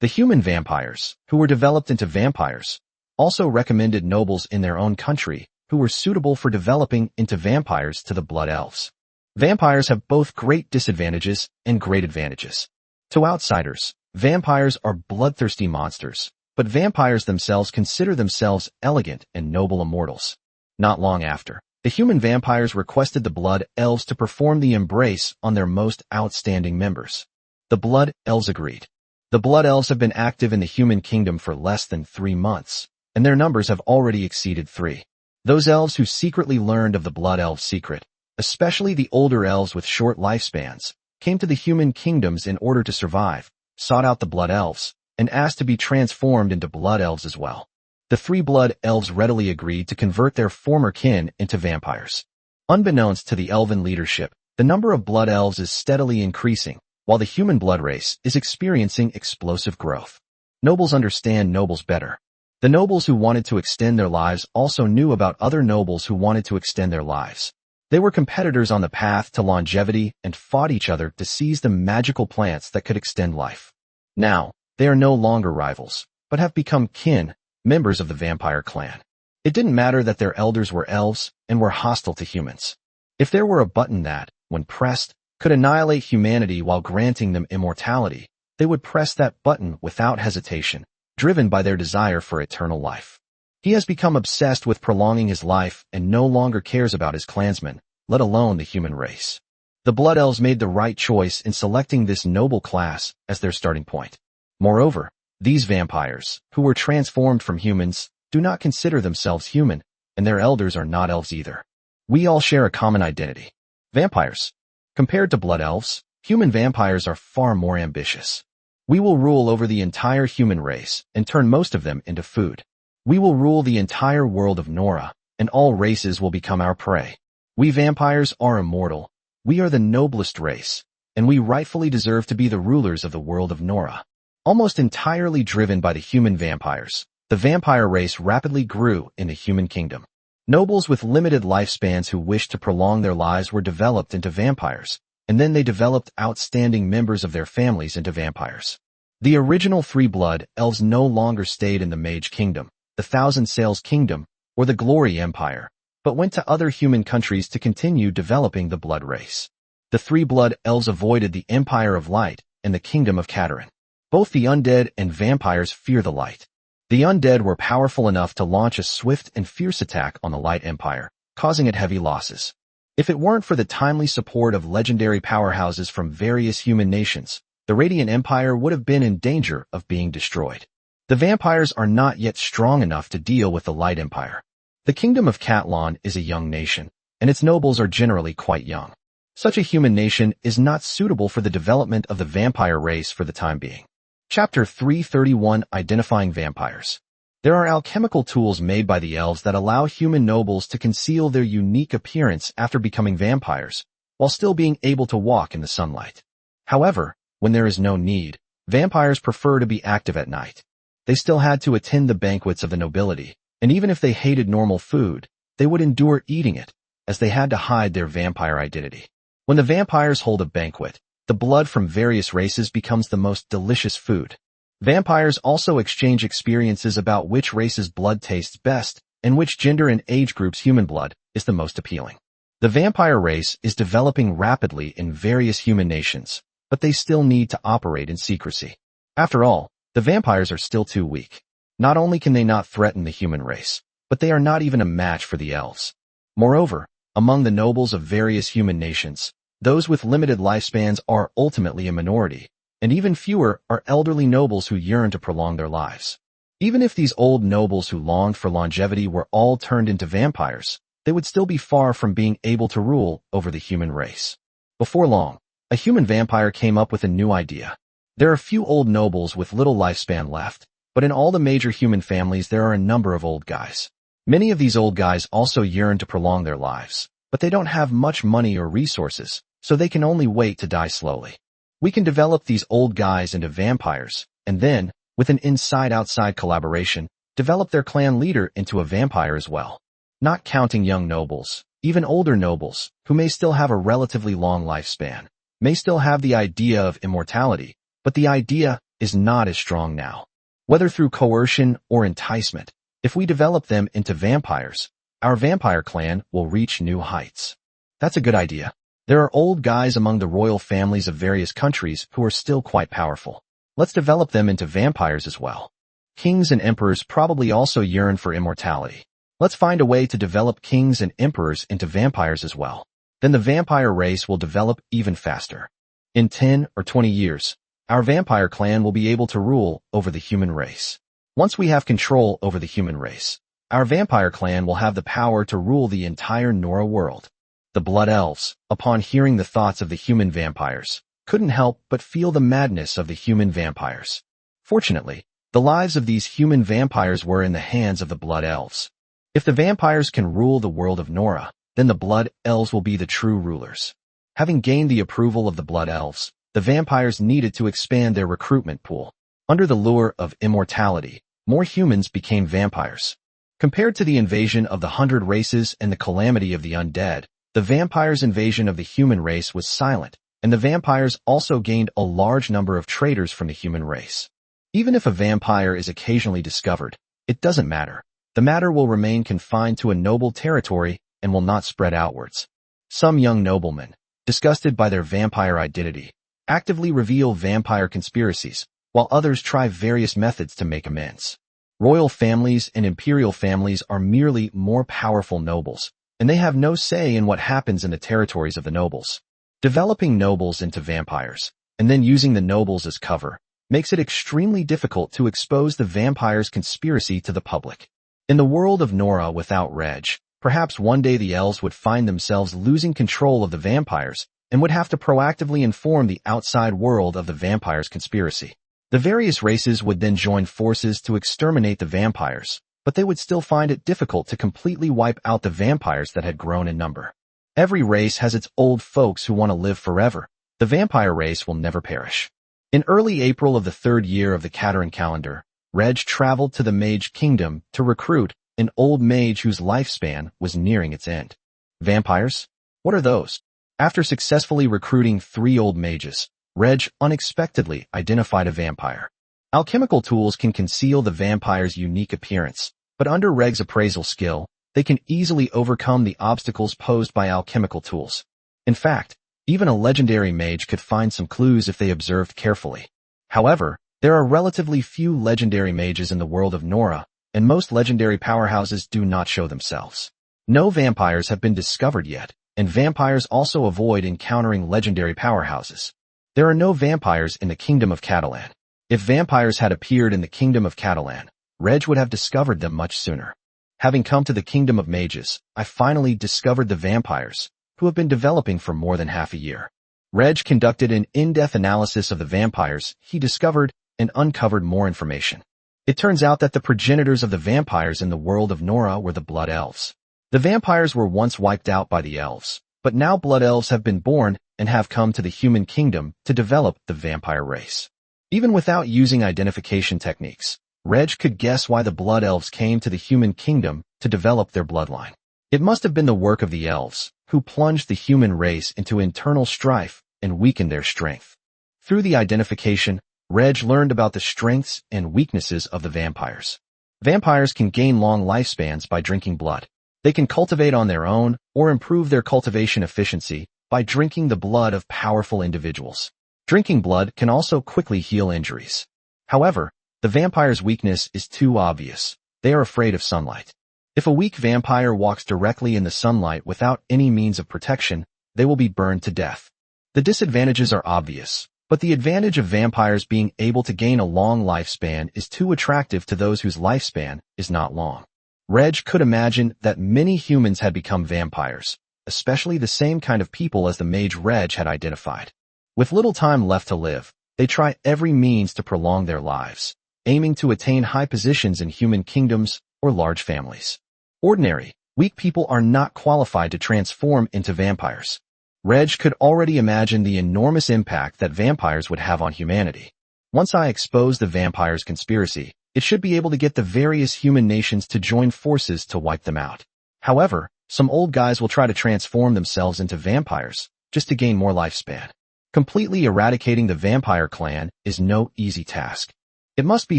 [SPEAKER 1] The human vampires, who were developed into vampires, also recommended nobles in their own country who were suitable for developing into vampires to the blood elves. Vampires have both great disadvantages and great advantages. To outsiders, vampires are bloodthirsty monsters, but vampires themselves consider themselves elegant and noble immortals. Not long after, the human vampires requested the blood elves to perform the embrace on their most outstanding members. The blood elves agreed. The blood elves have been active in the human kingdom for less than 3 months, and their numbers have already exceeded 3. Those elves who secretly learned of the blood elves' secret, especially the older elves with short lifespans, came to the human kingdoms in order to survive, sought out the blood elves, and asked to be transformed into blood elves as well. The 3 blood elves readily agreed to convert their former kin into vampires. Unbeknownst to the elven leadership, the number of blood elves is steadily increasing, while the human blood race is experiencing explosive growth. Nobles understand nobles better. The nobles who wanted to extend their lives also knew about other nobles who wanted to extend their lives. They were competitors on the path to longevity and fought each other to seize the magical plants that could extend life. Now, they are no longer rivals, but have become kin, members of the vampire clan. It didn't matter that their elders were elves and were hostile to humans. If there were a button that, when pressed, could annihilate humanity while granting them immortality, they would press that button without hesitation, driven by their desire for eternal life. He has become obsessed with prolonging his life and no longer cares about his clansmen, let alone the human race. The blood elves made the right choice in selecting this noble class as their starting point. Moreover, these vampires, who were transformed from humans, do not consider themselves human, and their elders are not elves either. We all share a common identity. Vampires. Compared to blood elves, human vampires are far more ambitious. We will rule over the entire human race and turn most of them into food. We will rule the entire world of Nora, and all races will become our prey. We vampires are immortal. We are the noblest race, and we rightfully deserve to be the rulers of the world of Nora. Almost entirely driven by the human vampires, the vampire race rapidly grew in the human kingdom. Nobles with limited lifespans who wished to prolong their lives were developed into vampires, and then they developed outstanding members of their families into vampires. The original 3 blood elves no longer stayed in the Mage Kingdom, the Thousand Sails Kingdom, or the Glory Empire, but went to other human countries to continue developing the blood race. The 3 blood elves avoided the Empire of Light and the Kingdom of Katarin. Both the undead and vampires fear the light. The undead were powerful enough to launch a swift and fierce attack on the Light Empire, causing it heavy losses. If it weren't for the timely support of legendary powerhouses from various human nations, the Radiant Empire would have been in danger of being destroyed. The vampires are not yet strong enough to deal with the Light Empire. The Kingdom of Catlon is a young nation, and its nobles are generally quite young. Such a human nation is not suitable for the development of the vampire race for the time being. Chapter 331 Identifying Vampires. There are alchemical tools made by the elves that allow human nobles to conceal their unique appearance after becoming vampires, while still being able to walk in the sunlight. However, when there is no need, vampires prefer to be active at night. They still had to attend the banquets of the nobility, and even if they hated normal food, they would endure eating it, as they had to hide their vampire identity. When the vampires hold a banquet, the blood from various races becomes the most delicious food. Vampires also exchange experiences about which race's blood tastes best and which gender and age group's human blood is the most appealing. The vampire race is developing rapidly in various human nations, but they still need to operate in secrecy. After all, the vampires are still too weak. Not only can they not threaten the human race, but they are not even a match for the elves. Moreover, among the nobles of various human nations, those with limited lifespans are ultimately a minority, and even fewer are elderly nobles who yearn to prolong their lives. Even if these old nobles who longed for longevity were all turned into vampires, they would still be far from being able to rule over the human race. Before long, a human vampire came up with a new idea. There are few old nobles with little lifespan left, but in all the major human families there are a number of old guys. Many of these old guys also yearn to prolong their lives, but they don't have much money or resources, so they can only wait to die slowly. We can develop these old guys into vampires, and then, with an inside-outside collaboration, develop their clan leader into a vampire as well. Not counting young nobles, even older nobles, who may still have a relatively long lifespan, may still have the idea of immortality, but the idea is not as strong now. Whether through coercion or enticement, if we develop them into vampires, our vampire clan will reach new heights. That's a good idea. There are old guys among the royal families of various countries who are still quite powerful. Let's develop them into vampires as well. Kings and emperors probably also yearn for immortality. Let's find a way to develop kings and emperors into vampires as well. Then the vampire race will develop even faster. In 10 or 20 years, our vampire clan will be able to rule over the human race. Once we have control over the human race, our vampire clan will have the power to rule the entire Nora world. The Blood Elves, upon hearing the thoughts of the human vampires, couldn't help but feel the madness of the human vampires. Fortunately, the lives of these human vampires were in the hands of the Blood Elves. If the vampires can rule the world of Nora, then the Blood Elves will be the true rulers. Having gained the approval of the Blood Elves, the vampires needed to expand their recruitment pool. Under the lure of immortality, more humans became vampires. Compared to the invasion of the 100 races and the calamity of the undead, the vampires' invasion of the human race was silent, and the vampires also gained a large number of traitors from the human race. Even if a vampire is occasionally discovered, it doesn't matter. The matter will remain confined to a noble territory and will not spread outwards. Some young noblemen, disgusted by their vampire identity, actively reveal vampire conspiracies, while others try various methods to make amends. Royal families and imperial families are merely more powerful nobles, and they have no say in what happens in the territories of the nobles. Developing nobles into vampires, and then using the nobles as cover, makes it extremely difficult to expose the vampires' conspiracy to the public. In the world of Nora without Reg, perhaps one day the elves would find themselves losing control of the vampires and would have to proactively inform the outside world of the vampires' conspiracy. The various races would then join forces to exterminate the vampires, but they would still find it difficult to completely wipe out the vampires that had grown in number. Every race has its old folks who want to live forever. The vampire race will never perish. In early April of the 3rd year of the Cateran calendar, Reg traveled to the Mage Kingdom to recruit an old mage whose lifespan was nearing its end. Vampires? What are those? After successfully recruiting 3 old mages, Reg unexpectedly identified a vampire. Alchemical tools can conceal the vampire's unique appearance, but under Reg's appraisal skill, they can easily overcome the obstacles posed by alchemical tools. In fact, even a legendary mage could find some clues if they observed carefully. However, there are relatively few legendary mages in the world of Nora, and most legendary powerhouses do not show themselves. No vampires have been discovered yet, and vampires also avoid encountering legendary powerhouses. There are no vampires in the Kingdom of Catalan. If vampires had appeared in the Kingdom of Catalan, Reg would have discovered them much sooner. Having come to the Kingdom of Mages, I finally discovered the vampires, who have been developing for more than half a year. Reg conducted an in-depth analysis of the vampires he discovered and uncovered more information. It turns out that the progenitors of the vampires in the world of Nora were the Blood Elves. The vampires were once wiped out by the elves, but now Blood Elves have been born and have come to the human kingdom to develop the vampire race. Even without using identification techniques, Reg could guess why the Blood Elves came to the human kingdom to develop their bloodline. It must have been the work of the elves, who plunged the human race into internal strife and weakened their strength. Through the identification, Reg learned about the strengths and weaknesses of the vampires. Vampires can gain long lifespans by drinking blood. They can cultivate on their own or improve their cultivation efficiency by drinking the blood of powerful individuals. Drinking blood can also quickly heal injuries. However, the vampire's weakness is too obvious. They are afraid of sunlight. If a weak vampire walks directly in the sunlight without any means of protection, they will be burned to death. The disadvantages are obvious, but the advantage of vampires being able to gain a long lifespan is too attractive to those whose lifespan is not long. Reg could imagine that many humans had become vampires, especially the same kind of people as the mage Reg had identified. With little time left to live, they try every means to prolong their lives, aiming to attain high positions in human kingdoms or large families. Ordinary, weak people are not qualified to transform into vampires. Reg could already imagine the enormous impact that vampires would have on humanity. Once I expose the vampires' conspiracy, it should be able to get the various human nations to join forces to wipe them out. However, some old guys will try to transform themselves into vampires, just to gain more lifespan. Completely eradicating the vampire clan is no easy task. It must be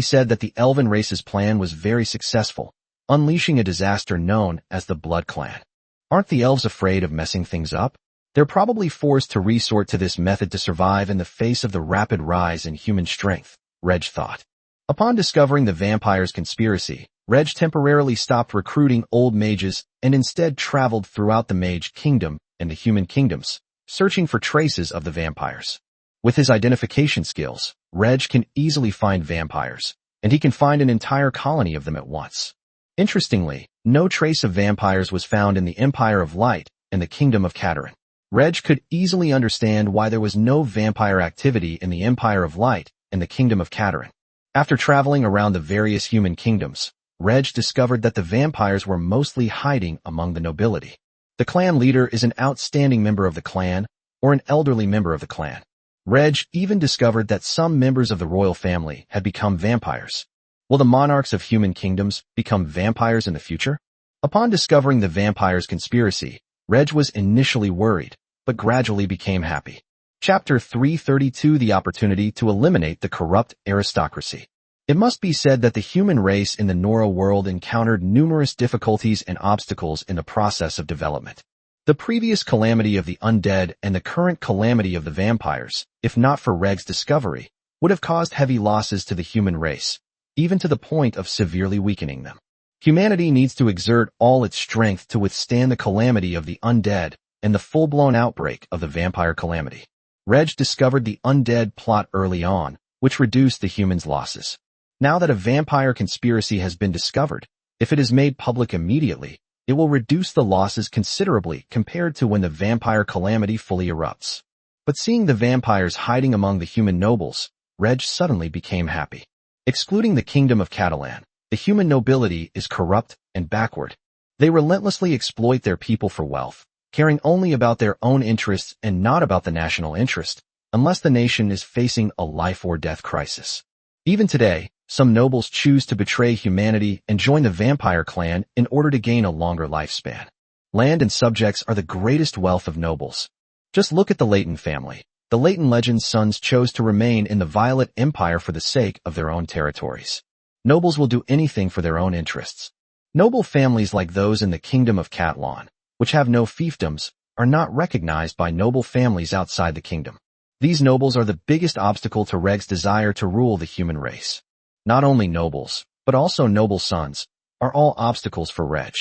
[SPEAKER 1] said that the elven race's plan was very successful, unleashing a disaster known as the Blood Clan. Aren't the elves afraid of messing things up? They're probably forced to resort to this method to survive in the face of the rapid rise in human strength, Reg thought. Upon discovering the vampire's conspiracy, Reg temporarily stopped recruiting old mages and instead traveled throughout the mage kingdom and the human kingdoms, searching for traces of the vampires. With his identification skills, Reg can easily find vampires, and he can find an entire colony of them at once. Interestingly, no trace of vampires was found in the Empire of Light and the Kingdom of Katarin. Reg could easily understand why there was no vampire activity in the Empire of Light and the Kingdom of Katarin. After traveling around the various human kingdoms, Reg discovered that the vampires were mostly hiding among the nobility. The clan leader is an outstanding member of the clan or an elderly member of the clan. Reg even discovered that some members of the royal family had become vampires. Will the monarchs of human kingdoms become vampires in the future? Upon discovering the vampire's conspiracy, Reg was initially worried, but gradually became happy. Chapter 332: The Opportunity to Eliminate the Corrupt Aristocracy. It must be said that the human race in the Nora world encountered numerous difficulties and obstacles in the process of development. The previous calamity of the undead and the current calamity of the vampires, if not for Reg's discovery, would have caused heavy losses to the human race, even to the point of severely weakening them. Humanity needs to exert all its strength to withstand the calamity of the undead and the full-blown outbreak of the vampire calamity. Reg discovered the undead plot early on, which reduced the humans' losses. Now that a vampire conspiracy has been discovered, if it is made public immediately, it will reduce the losses considerably compared to when the vampire calamity fully erupts. But seeing the vampires hiding among the human nobles, Reg suddenly became happy. Excluding the kingdom of Catalan, the human nobility is corrupt and backward. They relentlessly exploit their people for wealth, caring only about their own interests and not about the national interest, unless the nation is facing a life-or-death crisis. Even today, some nobles choose to betray humanity and join the vampire clan in order to gain a longer lifespan. Land and subjects are the greatest wealth of nobles. Just look at the Leighton family. The Leighton legend's sons chose to remain in the Violet Empire for the sake of their own territories. Nobles will do anything for their own interests. Noble families like those in the Kingdom of Catlan, which have no fiefdoms, are not recognized by noble families outside the kingdom. These nobles are the biggest obstacle to Reg's desire to rule the human race. Not only nobles, but also noble sons, are all obstacles for Reg.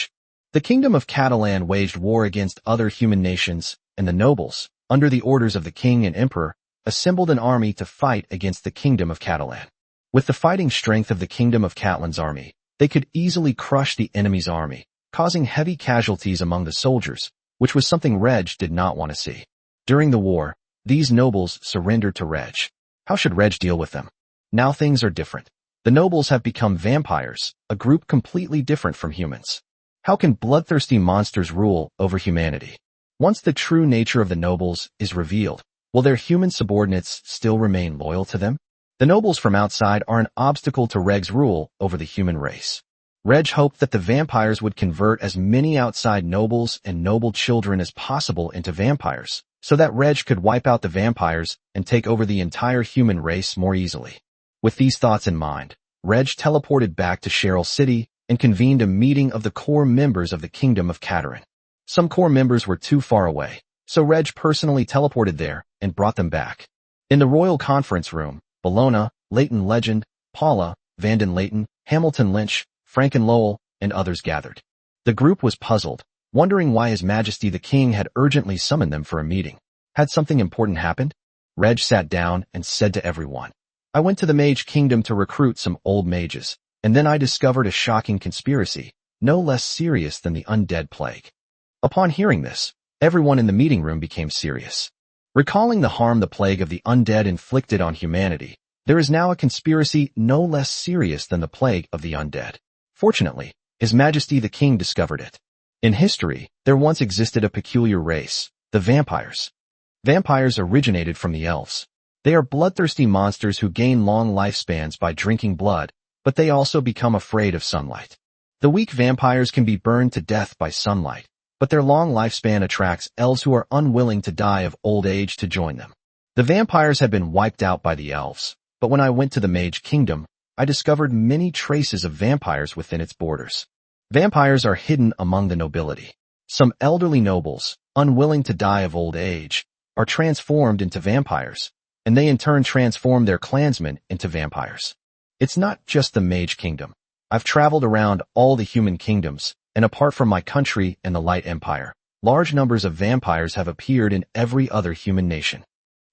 [SPEAKER 1] The Kingdom of Catalan waged war against other human nations, and the nobles, under the orders of the king and emperor, assembled an army to fight against the Kingdom of Catalan. With the fighting strength of the Kingdom of Catalan's army, they could easily crush the enemy's army, causing heavy casualties among the soldiers, which was something Reg did not want to see. During the war, these nobles surrendered to Reg. How should Reg deal with them? Now things are different. The nobles have become vampires, a group completely different from humans. How can bloodthirsty monsters rule over humanity? Once the true nature of the nobles is revealed, will their human subordinates still remain loyal to them? The nobles from outside are an obstacle to Reg's rule over the human race. Reg hoped that the vampires would convert as many outside nobles and noble children as possible into vampires, so that Reg could wipe out the vampires and take over the entire human race more easily. With these thoughts in mind, Reg teleported back to Cheryl City and convened a meeting of the core members of the Kingdom of Katarin. Some core members were too far away, so Reg personally teleported there and brought them back. In the royal conference room, Bologna, Leighton Legend, Paula, Vanden Leighton, Hamilton Lynch, Franken Lowell, and others gathered. The group was puzzled, wondering why His Majesty the King had urgently summoned them for a meeting. Had something important happened? Reg sat down and said to everyone, "I went to the Mage Kingdom to recruit some old mages, and then I discovered a shocking conspiracy, no less serious than the undead plague." Upon hearing this, everyone in the meeting room became serious. Recalling the harm the plague of the undead inflicted on humanity, there is now a conspiracy no less serious than the plague of the undead. Fortunately, His Majesty the King discovered it. In history, there once existed a peculiar race, the vampires. Vampires originated from the elves. They are bloodthirsty monsters who gain long lifespans by drinking blood, but they also become afraid of sunlight. The weak vampires can be burned to death by sunlight, but their long lifespan attracts elves who are unwilling to die of old age to join them. The vampires had been wiped out by the elves, but when I went to the Mage Kingdom, I discovered many traces of vampires within its borders. Vampires are hidden among the nobility. Some elderly nobles, unwilling to die of old age, are transformed into vampires, and they in turn transform their clansmen into vampires. It's not just the Mage Kingdom. I've traveled around all the human kingdoms, and apart from my country and the Light Empire, large numbers of vampires have appeared in every other human nation.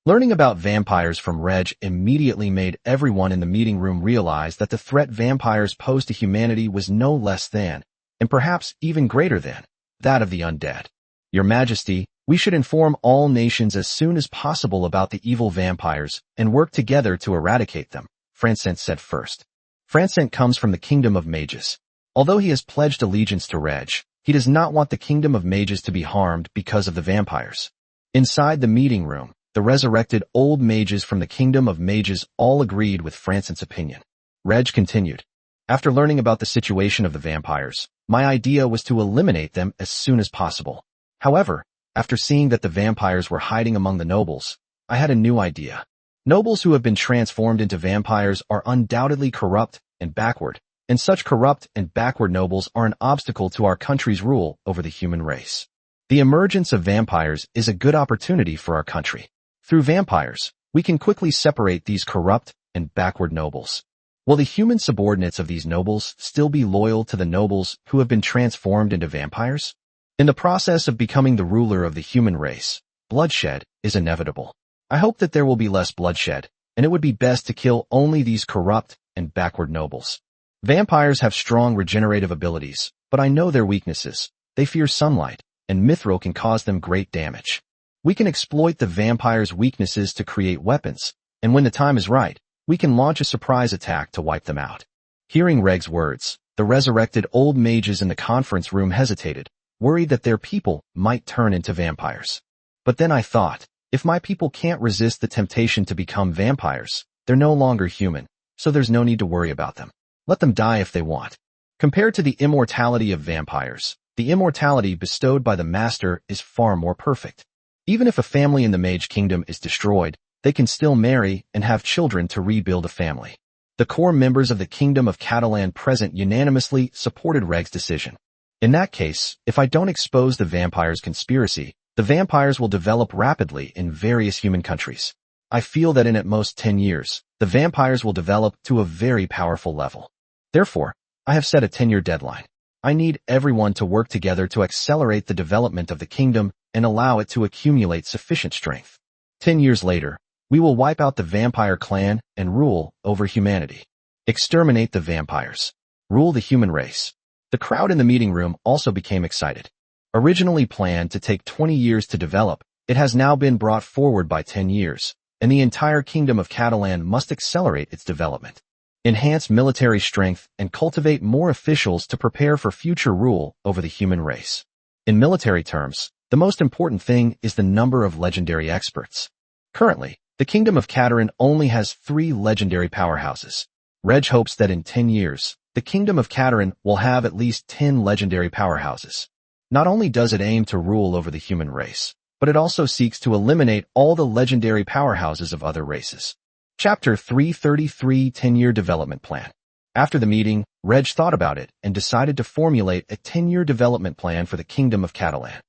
[SPEAKER 1] Learning about vampires from Reg immediately made everyone in the meeting room realize that the threat vampires pose to humanity was no less than, and perhaps even greater than, that of the undead. Your Majesty, we should inform all nations as soon as possible about the evil vampires and work together to eradicate them, Francent said first. Francent comes from the Kingdom of Mages. Although he has pledged allegiance to Reg, he does not want the Kingdom of Mages to be harmed because of the vampires. Inside the meeting room, the resurrected old mages from the Kingdom of Mages all agreed with Francent's opinion. Reg continued. After learning about the situation of the vampires, my idea was to eliminate them as soon as possible. However, after seeing that the vampires were hiding among the nobles, I had a new idea. Nobles who have been transformed into vampires are undoubtedly corrupt and backward, and such corrupt and backward nobles are an obstacle to our country's rule over the human race. The emergence of vampires is a good opportunity for our country. Through vampires, we can quickly separate these corrupt and backward nobles. Will the human subordinates of these nobles still be loyal to the nobles who have been transformed into vampires? In the process of becoming the ruler of the human race, bloodshed is inevitable. I hope that there will be less bloodshed, and it would be best to kill only these corrupt and backward nobles. Vampires have strong regenerative abilities, but I know their weaknesses. They fear sunlight, and mithril can cause them great damage. We can exploit the vampires' weaknesses to create weapons, and when the time is right, we can launch a surprise attack to wipe them out. Hearing Reg's words, the resurrected old mages in the conference room hesitated, worried that their people might turn into vampires. But then I thought, if my people can't resist the temptation to become vampires, they're no longer human, so there's no need to worry about them. Let them die if they want. Compared to the immortality of vampires, the immortality bestowed by the Master is far more perfect. Even if a family in the Mage Kingdom is destroyed, they can still marry and have children to rebuild a family. The core members of the Kingdom of Catalan present unanimously supported Reg's decision. In that case, if I don't expose the vampires' conspiracy, the vampires will develop rapidly in various human countries. I feel that in at most 10 years, the vampires will develop to a very powerful level. Therefore, I have set a 10-year deadline. I need everyone to work together to accelerate the development of the kingdom and allow it to accumulate sufficient strength. 10 years later, we will wipe out the vampire clan and rule over humanity. Exterminate the vampires. Rule the human race. The crowd in the meeting room also became excited. Originally planned to take 20 years to develop, it has now been brought forward by 10 years, and the entire Kingdom of Catalan must accelerate its development. Enhance military strength and cultivate more officials to prepare for future rule over the human race. In military terms, the most important thing is the number of legendary experts. Currently, the Kingdom of Catalan only has 3 legendary powerhouses. Reg hopes that in 10 years, the Kingdom of Catalan will have at least 10 legendary powerhouses. Not only does it aim to rule over the human race, but it also seeks to eliminate all the legendary powerhouses of other races. Chapter 333 10-Year Development Plan. After the meeting, Reg thought about it and decided to formulate a 10-year development plan for the Kingdom of Catalan.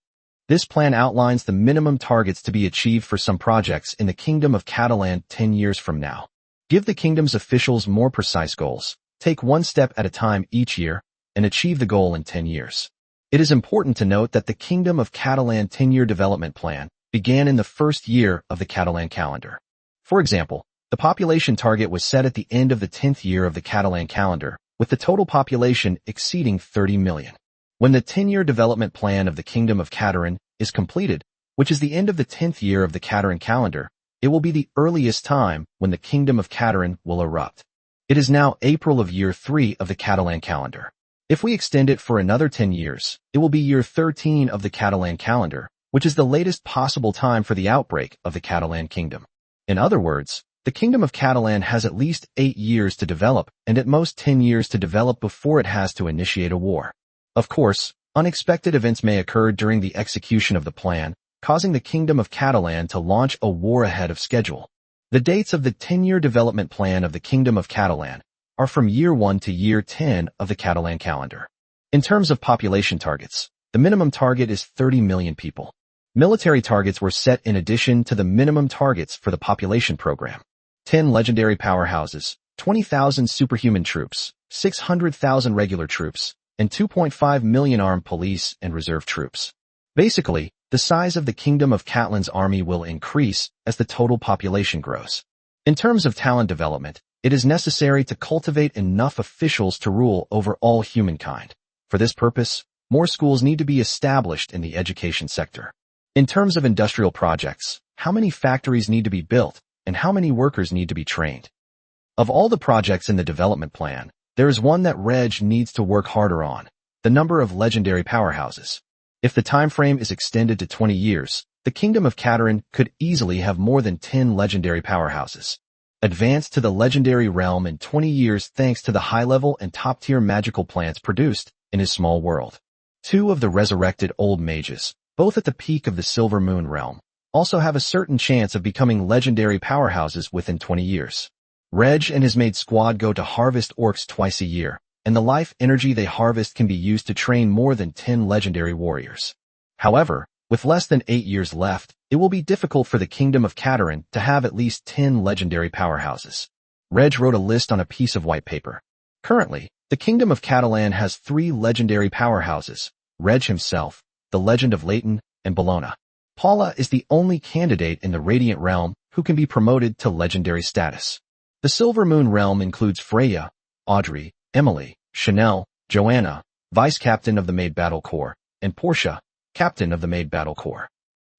[SPEAKER 1] This plan outlines the minimum targets to be achieved for some projects in the Kingdom of Catalan 10 years from now. Give the kingdom's officials more precise goals, take one step at a time each year, and achieve the goal in 10 years. It is important to note that the Kingdom of Catalan 10-year development plan began in the first year of the Catalan calendar. For example, the population target was set at the end of the 10th year of the Catalan calendar, with the total population exceeding 30 million. When the 10-year development plan of the Kingdom of Catalan is completed, which is the end of the 10th year of the Catalan calendar, it will be the earliest time when the Kingdom of Catalan will erupt. It is now April of year 3 of the Catalan calendar. If we extend it for another 10 years, it will be year 13 of the Catalan calendar, which is the latest possible time for the outbreak of the Catalan kingdom. In other words, the Kingdom of Catalan has at least 8 years to develop and at most 10 years to develop before it has to initiate a war. Of course, unexpected events may occur during the execution of the plan, causing the Kingdom of Catalan to launch a war ahead of schedule. The dates of the 10-year development plan of the Kingdom of Catalan are from year 1 to year 10 of the Catalan calendar. In terms of population targets, the minimum target is 30 million people. Military targets were set in addition to the minimum targets for the population program. 10 legendary powerhouses, 20,000 superhuman troops, 600,000 regular troops, and 2.5 million armed police and reserve troops. Basically, the size of the Kingdom of Catalan's army will increase as the total population grows. In terms of talent development, it is necessary to cultivate enough officials to rule over all humankind. For this purpose, more schools need to be established in the education sector. In terms of industrial projects, how many factories need to be built and how many workers need to be trained? Of all the projects in the development plan, there is one that Reg needs to work harder on: the number of legendary powerhouses. If the time frame is extended to 20 years, the Kingdom of Catalan could easily have more than 10 legendary powerhouses. Advance to the legendary realm in 20 years thanks to the high-level and top-tier magical plants produced in his small world. 2 of the resurrected old mages, both at the peak of the Silver Moon realm, also have a certain chance of becoming legendary powerhouses within 20 years. Reg and his Maid squad go to harvest orcs twice a year, and the life energy they harvest can be used to train more than 10 legendary warriors. However, with less than 8 years left, it will be difficult for the Kingdom of Catalan to have at least 10 legendary powerhouses. Reg wrote a list on a piece of white paper. Currently, the Kingdom of Catalan has 3 legendary powerhouses: Reg himself, the Legend of Leighton, and Bologna. Paula is the only candidate in the Radiant Realm who can be promoted to legendary status. The Silver Moon Realm includes Freya, Audrey, Emily, Chanel, Joanna, Vice-Captain of the Maid Battle Corps, and Portia, Captain of the Maid Battle Corps.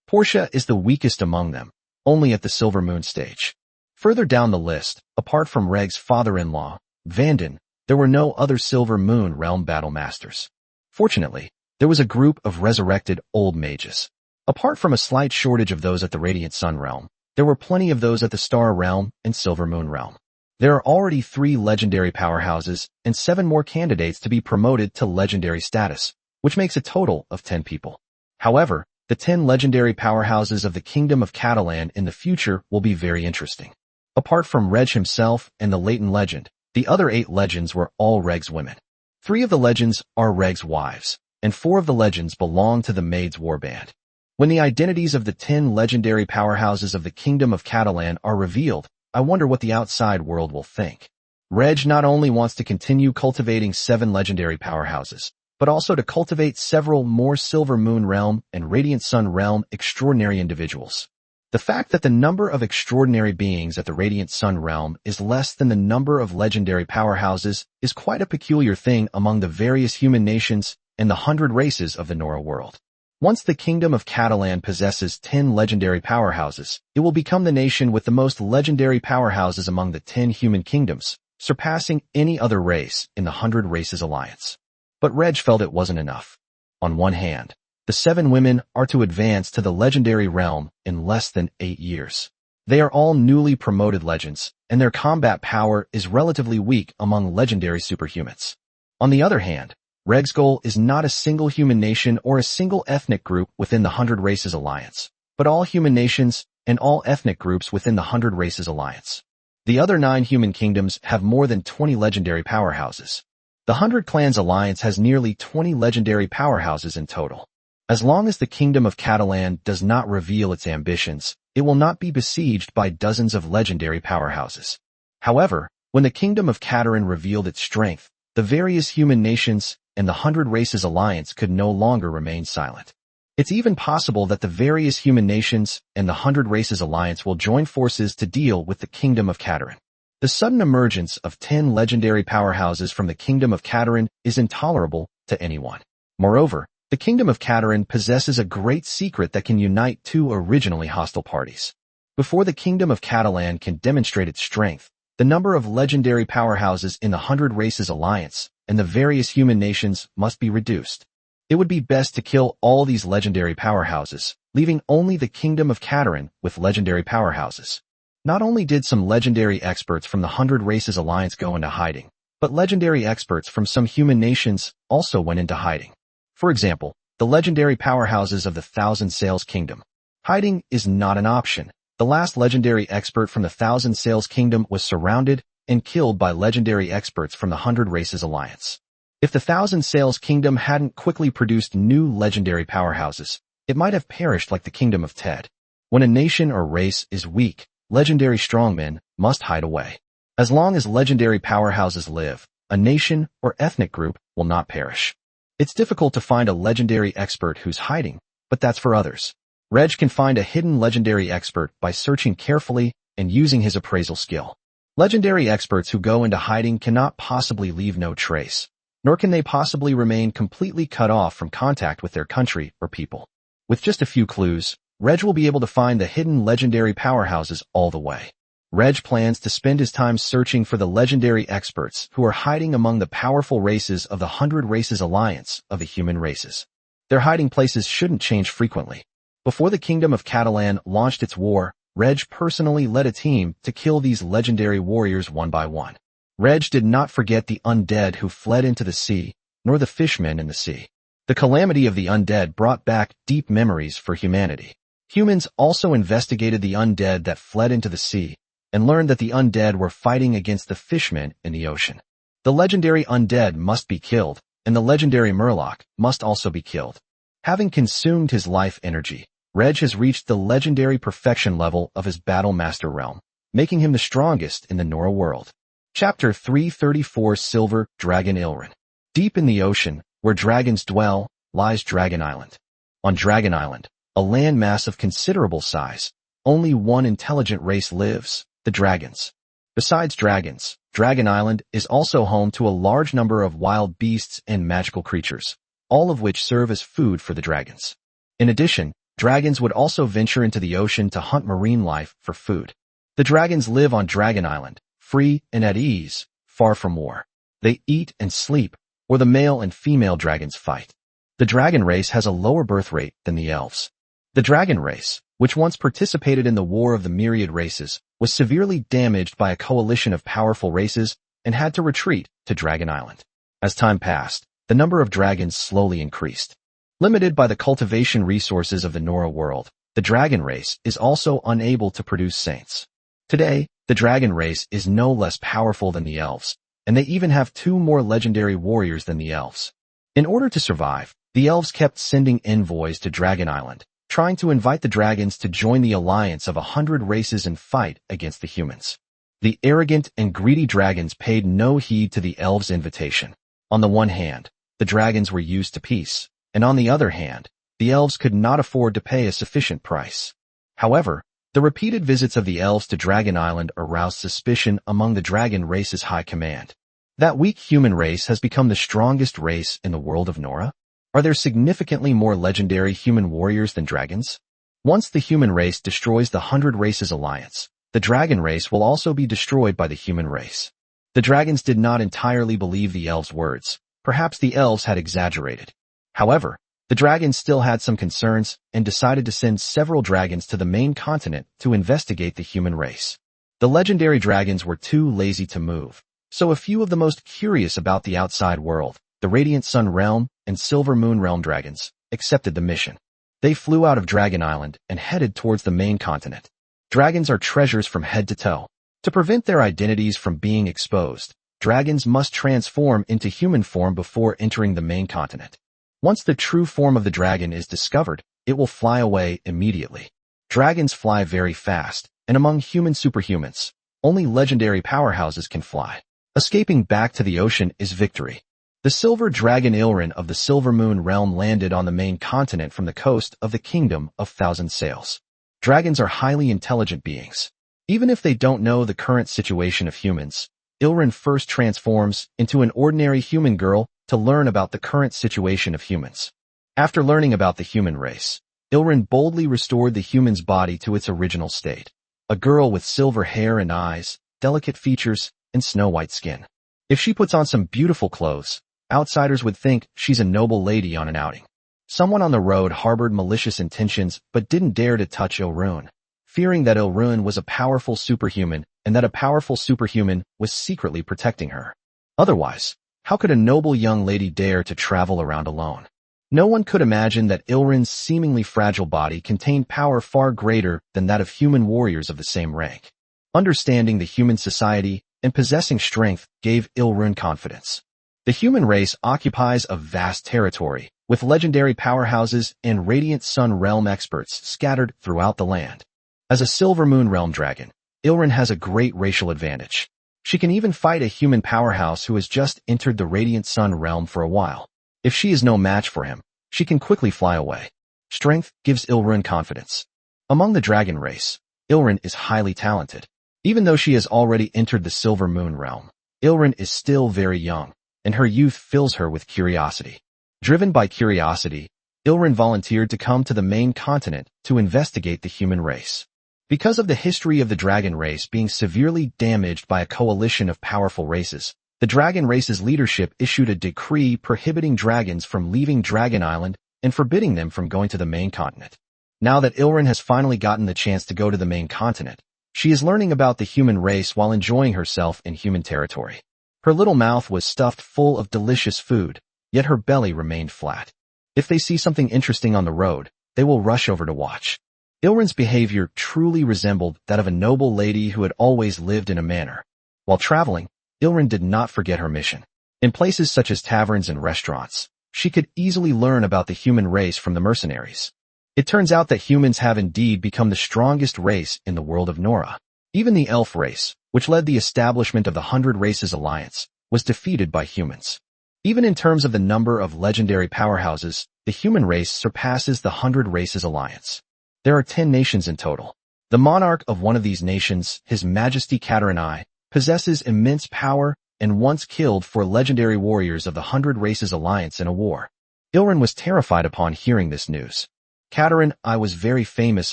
[SPEAKER 1] Portia is the weakest among them, only at the Silver Moon stage. Further down the list, apart from Reg's father-in-law, Vanden, there were no other Silver Moon Realm battle masters. Fortunately, there was a group of resurrected old mages. Apart from a slight shortage of those at the Radiant Sun Realm, there were plenty of those at the Star Realm and Silver Moon Realm. There are already 3 legendary powerhouses and 7 more candidates to be promoted to legendary status, which makes a total of 10 people. However, the 10 legendary powerhouses of the Kingdom of Catalan in the future will be very interesting. Apart from Reg himself and the Leighton legend, the other 8 legends were all Reg's women. 3 of the legends are Reg's wives, and 4 of the legends belong to the Maid's warband. When the identities of the 10 legendary powerhouses of the Kingdom of Catalan are revealed, I wonder what the outside world will think. Reg not only wants to continue cultivating 7 legendary powerhouses, but also to cultivate several more Silver Moon Realm and Radiant Sun Realm extraordinary individuals. The fact that the number of extraordinary beings at the Radiant Sun Realm is less than the number of legendary powerhouses is quite a peculiar thing among the various human nations and the 100 races of the Nora world. Once the Kingdom of Catalan possesses 10 legendary powerhouses, it will become the nation with the most legendary powerhouses among the 10 human kingdoms, surpassing any other race in the 100 Races Alliance. But Reg felt it wasn't enough. On one hand, the 7 women are to advance to the legendary realm in less than 8 years. They are all newly promoted legends, and their combat power is relatively weak among legendary superhumans. On the other hand, Reg's goal is not a single human nation or a single ethnic group within the 100 Races Alliance, but all human nations and all ethnic groups within the 100 Races Alliance. The other 9 human kingdoms have more than 20 legendary powerhouses. The 100 Clans Alliance has nearly 20 legendary powerhouses in total. As long as the Kingdom of Catalan does not reveal its ambitions, it will not be besieged by dozens of legendary powerhouses. However, when the Kingdom of Catalan revealed its strength, the various human nations and the 100 Races Alliance could no longer remain silent. It's even possible that the various human nations and the 100 Races Alliance will join forces to deal with the Kingdom of Catalan. The sudden emergence of 10 legendary powerhouses from the Kingdom of Catalan is intolerable to anyone. Moreover, the Kingdom of Catalan possesses a great secret that can unite 2 originally hostile parties. Before the Kingdom of Catalan can demonstrate its strength, the number of legendary powerhouses in the 100 Races Alliance and the various human nations must be reduced. It would be best to kill all these legendary powerhouses, leaving only the Kingdom of Catalan with legendary powerhouses. Not only did some legendary experts from the 100 Races Alliance go into hiding, but legendary experts from some human nations also went into hiding. For example, the legendary powerhouses of the Thousand Sails Kingdom. Hiding is not an option. The last legendary expert from the Thousand Sails Kingdom was surrounded and killed by legendary experts from the Hundred Races Alliance. If the Thousand Sails Kingdom hadn't quickly produced new legendary powerhouses, it might have perished like the Kingdom of Ted. When a nation or race is weak, legendary strongmen must hide away. As long as legendary powerhouses live, a nation or ethnic group will not perish. It's difficult to find a legendary expert who's hiding, but that's for others. Reg can find a hidden legendary expert by searching carefully and using his appraisal skill. Legendary experts who go into hiding cannot possibly leave no trace, nor can they possibly remain completely cut off from contact with their country or people. With just a few clues, Reg will be able to find the hidden legendary powerhouses all the way. Reg plans to spend his time searching for the legendary experts who are hiding among the powerful races of the Hundred Races Alliance of the human races. Their hiding places shouldn't change frequently. Before the Kingdom of Catalan launched its war, Reg personally led a team to kill these legendary warriors one by one. Reg did not forget the undead who fled into the sea, nor the fishmen in the sea. The calamity of the undead brought back deep memories for humanity. Humans also investigated the undead that fled into the sea, and learned that the undead were fighting against the fishmen in the ocean. The legendary undead must be killed, and the legendary Murloc must also be killed. Having consumed his life energy, Reg has reached the legendary perfection level of his Battle Master realm, making him the strongest in the Nora world. Chapter 334 Silver Dragon Ilrin. Deep in the ocean, where dragons dwell, lies Dragon Island. On Dragon Island, a landmass of considerable size, only one intelligent race lives, the dragons. Besides dragons, Dragon Island is also home to a large number of wild beasts and magical creatures, all of which serve as food for the dragons. In addition, dragons would also venture into the ocean to hunt marine life for food. The dragons live on Dragon Island, free and at ease, far from war. They eat and sleep, or the male and female dragons fight. The dragon race has a lower birth rate than the elves. The dragon race, which once participated in the War of the Myriad Races, was severely damaged by a coalition of powerful races and had to retreat to Dragon Island. As time passed, the number of dragons slowly increased. Limited by the cultivation resources of the Nora world, the dragon race is also unable to produce saints. Today, the dragon race is no less powerful than the elves, and they even have 2 more legendary warriors than the elves. In order to survive, the elves kept sending envoys to Dragon Island, trying to invite the dragons to join the alliance of 100 races and fight against the humans. The arrogant and greedy dragons paid no heed to the elves' invitation. On the one hand, the dragons were used to peace, and on the other hand, the elves could not afford to pay a sufficient price. However, the repeated visits of the elves to Dragon Island aroused suspicion among the dragon race's high command. That weak human race has become the strongest race in the world of Nora? Are there significantly more legendary human warriors than dragons? Once the human race destroys the Hundred Races Alliance, the dragon race will also be destroyed by the human race. The dragons did not entirely believe the elves' words. Perhaps the elves had exaggerated. However, the dragons still had some concerns and decided to send several dragons to the main continent to investigate the human race. The legendary dragons were too lazy to move, so a few of the most curious about the outside world, the Radiant Sun Realm and Silver Moon Realm dragons, accepted the mission. They flew out of Dragon Island and headed towards the main continent. Dragons are treasures from head to toe. To prevent their identities from being exposed, dragons must transform into human form before entering the main continent. Once the true form of the dragon is discovered, it will fly away immediately. Dragons fly very fast, and among human superhumans, only legendary powerhouses can fly. Escaping back to the ocean is victory. The silver dragon Ilrin of the Silver Moon Realm landed on the main continent from the coast of the Kingdom of Thousand Sails. Dragons are highly intelligent beings. Even if they don't know the current situation of humans, Ilrin first transforms into an ordinary human girl to learn about the current situation of humans. After learning about the human race, Ilrin boldly restored the human's body to its original state. A girl with silver hair and eyes, delicate features, and snow-white skin. If she puts on some beautiful clothes, outsiders would think she's a noble lady on an outing. Someone on the road harbored malicious intentions but didn't dare to touch Ilrun, fearing that Ilrun was a powerful superhuman and that a powerful superhuman was secretly protecting her. Otherwise, how could a noble young lady dare to travel around alone? No one could imagine that Ilrin's seemingly fragile body contained power far greater than that of human warriors of the same rank. Understanding the human society and possessing strength gave Ilrin confidence. The human race occupies a vast territory, with legendary powerhouses and Radiant Sun Realm experts scattered throughout the land. As a Silver Moon Realm dragon, Ilrin has a great racial advantage. She can even fight a human powerhouse who has just entered the Radiant Sun Realm for a while. If she is no match for him, she can quickly fly away. Strength gives Ilrin confidence. Among the dragon race, Ilrin is highly talented. Even though she has already entered the Silver Moon Realm, Ilrin is still very young, and her youth fills her with curiosity. Driven by curiosity, Ilrin volunteered to come to the main continent to investigate the human race. Because of the history of the dragon race being severely damaged by a coalition of powerful races, the dragon race's leadership issued a decree prohibiting dragons from leaving Dragon Island and forbidding them from going to the main continent. Now that Ilrin has finally gotten the chance to go to the main continent, she is learning about the human race while enjoying herself in human territory. Her little mouth was stuffed full of delicious food, yet her belly remained flat. If they see something interesting on the road, they will rush over to watch. Ilrin's behavior truly resembled that of a noble lady who had always lived in a manor. While traveling, Ilrin did not forget her mission. In places such as taverns and restaurants, she could easily learn about the human race from the mercenaries. It turns out that humans have indeed become the strongest race in the world of Nora. Even the elf race, which led the establishment of the 100 Races Alliance, was defeated by humans. Even in terms of the number of legendary powerhouses, the human race surpasses the 100 Races Alliance. There are 10 nations in total. The monarch of one of these nations, His Majesty Katarina, possesses immense power and once killed 4 legendary warriors of the 100 Races Alliance in a war. Ilrin was terrified upon hearing this news. Katarina was very famous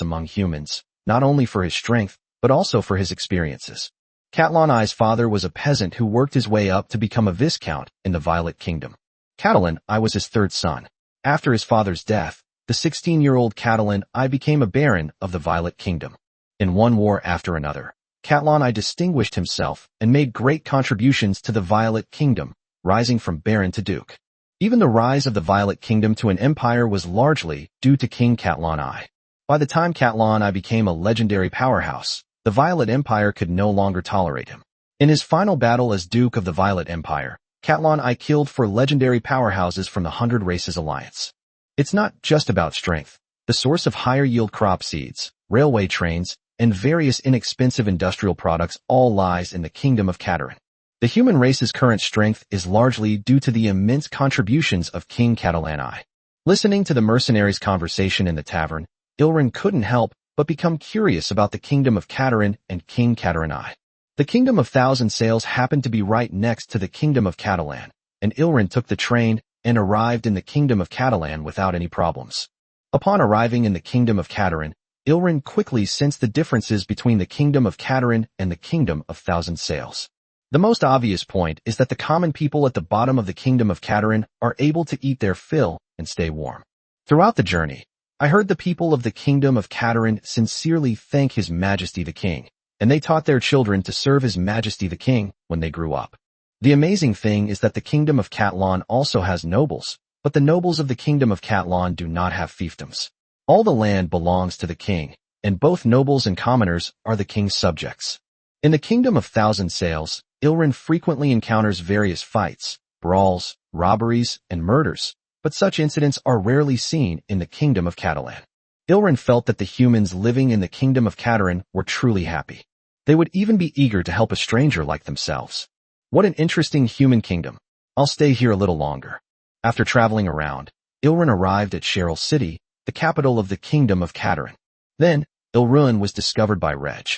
[SPEAKER 1] among humans, not only for his strength, but also for his experiences. Katalin father was a peasant who worked his way up to become a viscount in the Violet Kingdom. Katalin was his third son. After his father's death, the 16-year-old Katalin became a baron of the Violet Kingdom. In one war after another, Katalin distinguished himself and made great contributions to the Violet Kingdom, rising from baron to duke. Even the rise of the Violet Kingdom to an empire was largely due to King Katalin. By the time Katalin became a legendary powerhouse, the Violet Empire could no longer tolerate him. In his final battle as Duke of the Violet Empire, Katalin killed 4 legendary powerhouses from the 100 Races Alliance. It's not just about strength. The source of higher yield crop seeds, railway trains, and various inexpensive industrial products all lies in the kingdom of Katarina. The human race's current strength is largely due to the immense contributions of King Katalin. Listening to the mercenaries' conversation in the tavern, Ilrin couldn't help but become curious about the kingdom of Katarina and King Katarina. The kingdom of Thousand Sails happened to be right next to the kingdom of Katalin, and Ilrin took the train and arrived in the kingdom of Katalin without any problems. Upon arriving in the kingdom of Katarina, Ilrin quickly sensed the differences between the kingdom of Katarina and the kingdom of Thousand Sails. The most obvious point is that the common people at the bottom of the kingdom of Katarina are able to eat their fill and stay warm. Throughout the journey, I heard the people of the kingdom of Katarina sincerely thank His Majesty the King, and they taught their children to serve His Majesty the King when they grew up. The amazing thing is that the kingdom of Katalin also has nobles, but the nobles of the kingdom of Katalin do not have fiefdoms. All the land belongs to the king, and both nobles and commoners are the king's subjects. In the kingdom of Thousand Sails, Ilrin frequently encounters various fights, brawls, robberies, and murders, but such incidents are rarely seen in the kingdom of Katalin. Ilrin felt that the humans living in the kingdom of Katarina were truly happy. They would even be eager to help a stranger like themselves. What an interesting human kingdom. I'll stay here a little longer. After traveling around, Ilrin arrived at Cheryl City, the capital of the kingdom of Katarina. Then, Ilrin was discovered by Reg.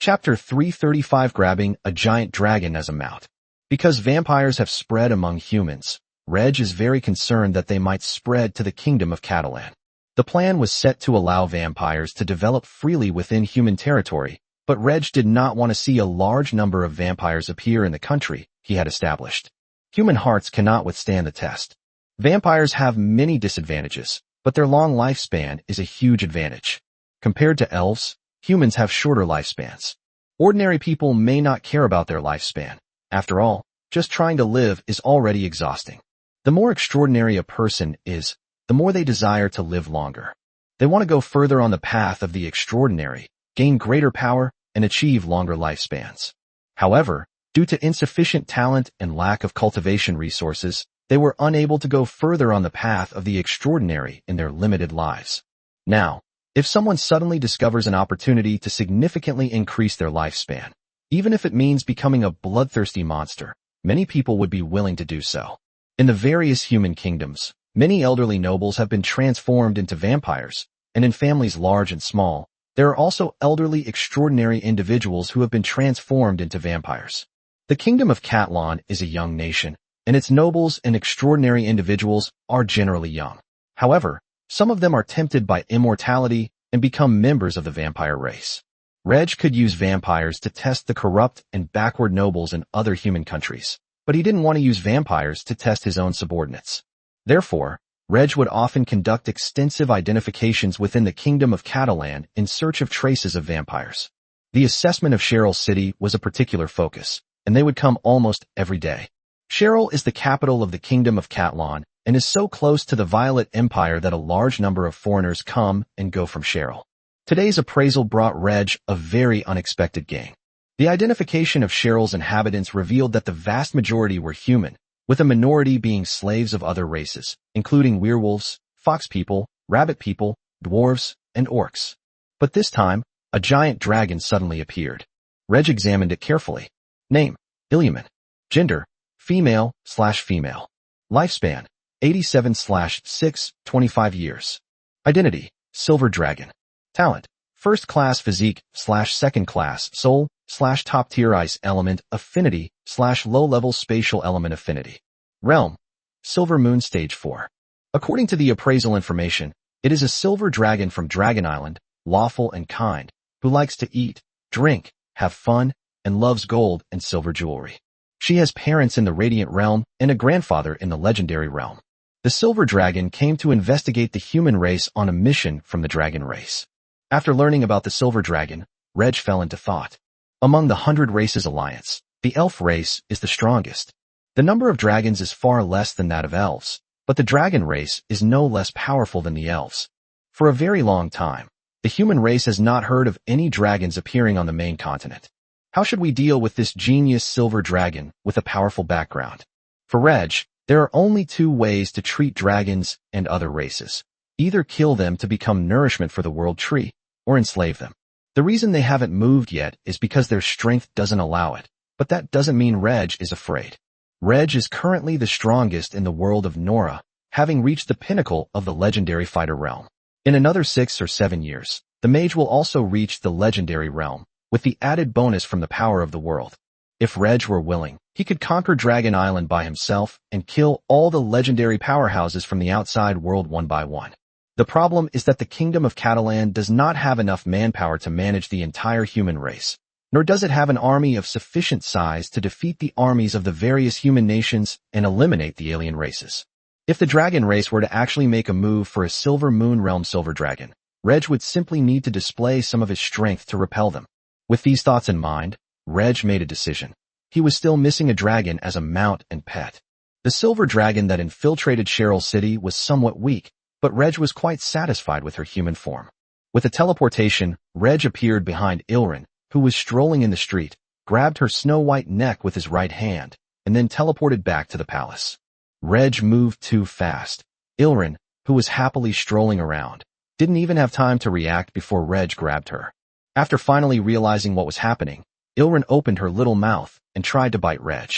[SPEAKER 1] Chapter 335 Grabbing a Giant Dragon as a Mount. Because vampires have spread among humans, Reg is very concerned that they might spread to the kingdom of Katalin. The plan was set to allow vampires to develop freely within human territory, but Reg did not want to see a large number of vampires appear in the country he had established. Human hearts cannot withstand the test. Vampires have many disadvantages, but their long lifespan is a huge advantage. Compared to elves, humans have shorter lifespans. Ordinary people may not care about their lifespan. After all, just trying to live is already exhausting. The more extraordinary a person is, the more they desire to live longer. They want to go further on the path of the extraordinary, gain greater power, and achieve longer lifespans. However, due to insufficient talent and lack of cultivation resources, they were unable to go further on the path of the extraordinary in their limited lives. Now, if someone suddenly discovers an opportunity to significantly increase their lifespan, even if it means becoming a bloodthirsty monster, many people would be willing to do so. In the various human kingdoms, many elderly nobles have been transformed into vampires, and in families large and small, there are also elderly extraordinary individuals who have been transformed into vampires. The kingdom of Katlan is a young nation, and its nobles and extraordinary individuals are generally young. However, some of them are tempted by immortality and become members of the vampire race. Reg could use vampires to test the corrupt and backward nobles in other human countries, but he didn't want to use vampires to test his own subordinates. Therefore, Reg would often conduct extensive identifications within the kingdom of Catalan in search of traces of vampires. The assessment of Cheryl City was a particular focus, and they would come almost every day. Cheryl is the capital of the kingdom of Catalan and is so close to the Violet Empire that a large number of foreigners come and go from Cheryl. Today's appraisal brought Reg a very unexpected gain. The identification of Cheryl's inhabitants revealed that the vast majority were human, with a minority being slaves of other races, including werewolves, fox people, rabbit people, dwarves, and orcs. But this time, a giant dragon suddenly appeared. Reg examined it carefully. Name: Illumin. Gender: female/female. Lifespan: 87/6, 25 years. Identity: Silver Dragon. Talent: first-class physique/second-class soul/top-tier ice element affinity/low-level spatial element affinity. Realm: Silver Moon Stage 4. According to the appraisal information, it is a silver dragon from Dragon Island, lawful and kind, who likes to eat, drink, have fun, and loves gold and silver jewelry. She has parents in the Radiant Realm and a grandfather in the Legendary Realm. The Silver Dragon came to investigate the human race on a mission from the dragon race. After learning about the Silver Dragon, Reg fell into thought. Among the 100 Races Alliance, the elf race is the strongest. The number of dragons is far less than that of elves, but the dragon race is no less powerful than the elves. For a very long time, the human race has not heard of any dragons appearing on the main continent. How should we deal with this genius silver dragon with a powerful background? For Reg, there are only two ways to treat dragons and other races. Either kill them to become nourishment for the world tree, or enslave them. The reason they haven't moved yet is because their strength doesn't allow it, but that doesn't mean Reg is afraid. Reg is currently the strongest in the world of Nora, having reached the pinnacle of the legendary fighter realm. In another 6 or 7 years, the mage will also reach the legendary realm, with the added bonus from the power of the world. If Reg were willing, he could conquer Dragon Island by himself and kill all the legendary powerhouses from the outside world one by one. The problem is that the Kingdom of Catalan does not have enough manpower to manage the entire human race, nor does it have an army of sufficient size to defeat the armies of the various human nations and eliminate the alien races. If the dragon race were to actually make a move for a Silver Moon Realm Silver Dragon, Reg would simply need to display some of his strength to repel them. With these thoughts in mind, Reg made a decision. He was still missing a dragon as a mount and pet. The silver dragon that infiltrated Cheryl City was somewhat weak, but Reg was quite satisfied with her human form. With a teleportation, Reg appeared behind Ilrin, who was strolling in the street, grabbed her snow-white neck with his right hand, and then teleported back to the palace. Reg moved too fast. Ilrin, who was happily strolling around, didn't even have time to react before Reg grabbed her. After finally realizing what was happening, Ilrin opened her little mouth and tried to bite Reg.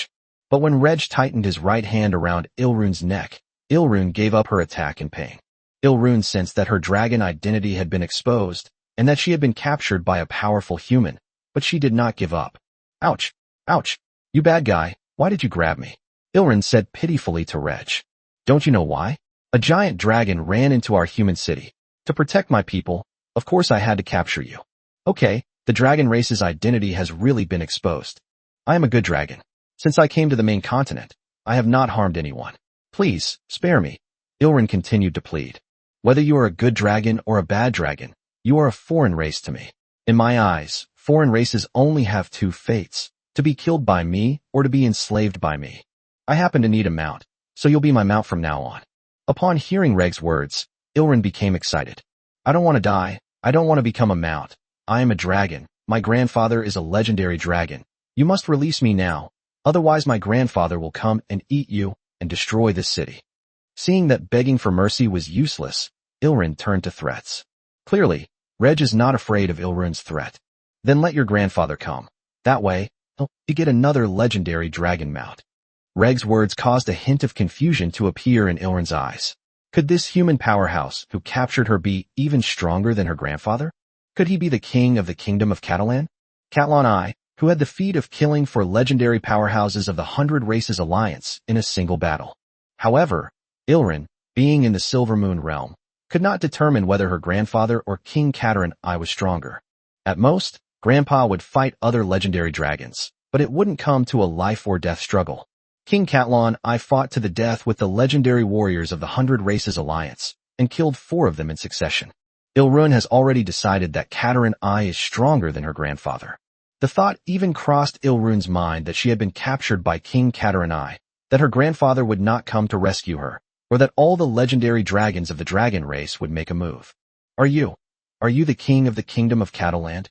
[SPEAKER 1] But when Reg tightened his right hand around Ilrun's neck, Ilrun gave up her attack in pain. Ilrun sensed that her dragon identity had been exposed and that she had been captured by a powerful human, but she did not give up. Ouch! Ouch! You bad guy, why did you grab me? Ilrun said pitifully to Reg. Don't you know why? A giant dragon ran into our human city. To protect my people, of course I had to capture you. Okay, the dragon race's identity has really been exposed. I am a good dragon. Since I came to the main continent, I have not harmed anyone. Please, spare me. Ilrun continued to plead. Whether you are a good dragon or a bad dragon, you are a foreign race to me. In my eyes, foreign races only have two fates, to be killed by me or to be enslaved by me. I happen to need a mount, so you'll be my mount from now on. Upon hearing Reg's words, Ilrin became excited. I don't want to die. I don't want to become a mount. I am a dragon. My grandfather is a legendary dragon. You must release me now. Otherwise my grandfather will come and eat you and destroy this city. Seeing that begging for mercy was useless, Ilrin turned to threats. Clearly, Reg is not afraid of Ilrin's threat. Then let your grandfather come. That way, he'll get another legendary dragon mount. Reg's words caused a hint of confusion to appear in Ilrin's eyes. Could this human powerhouse who captured her be even stronger than her grandfather? Could he be the king of the kingdom of Catalan? Catalan I, who had the feat of killing for legendary powerhouses of the 100 Races Alliance in a single battle. However, Ilrin, being in the Silver Moon realm, could not determine whether her grandfather or King Katerin I was stronger. At most, Grandpa would fight other legendary dragons, but it wouldn't come to a life-or-death struggle. King Catalan I fought to the death with the legendary warriors of the 100 Races Alliance, and killed 4 of them in succession. Ilrin has already decided that Katerin I is stronger than her grandfather. The thought even crossed Ilrin's mind that she had been captured by King Katerin I, that her grandfather would not come to rescue her, or that all the legendary dragons of the dragon race would make a move. Are you the king of the kingdom of Catalan?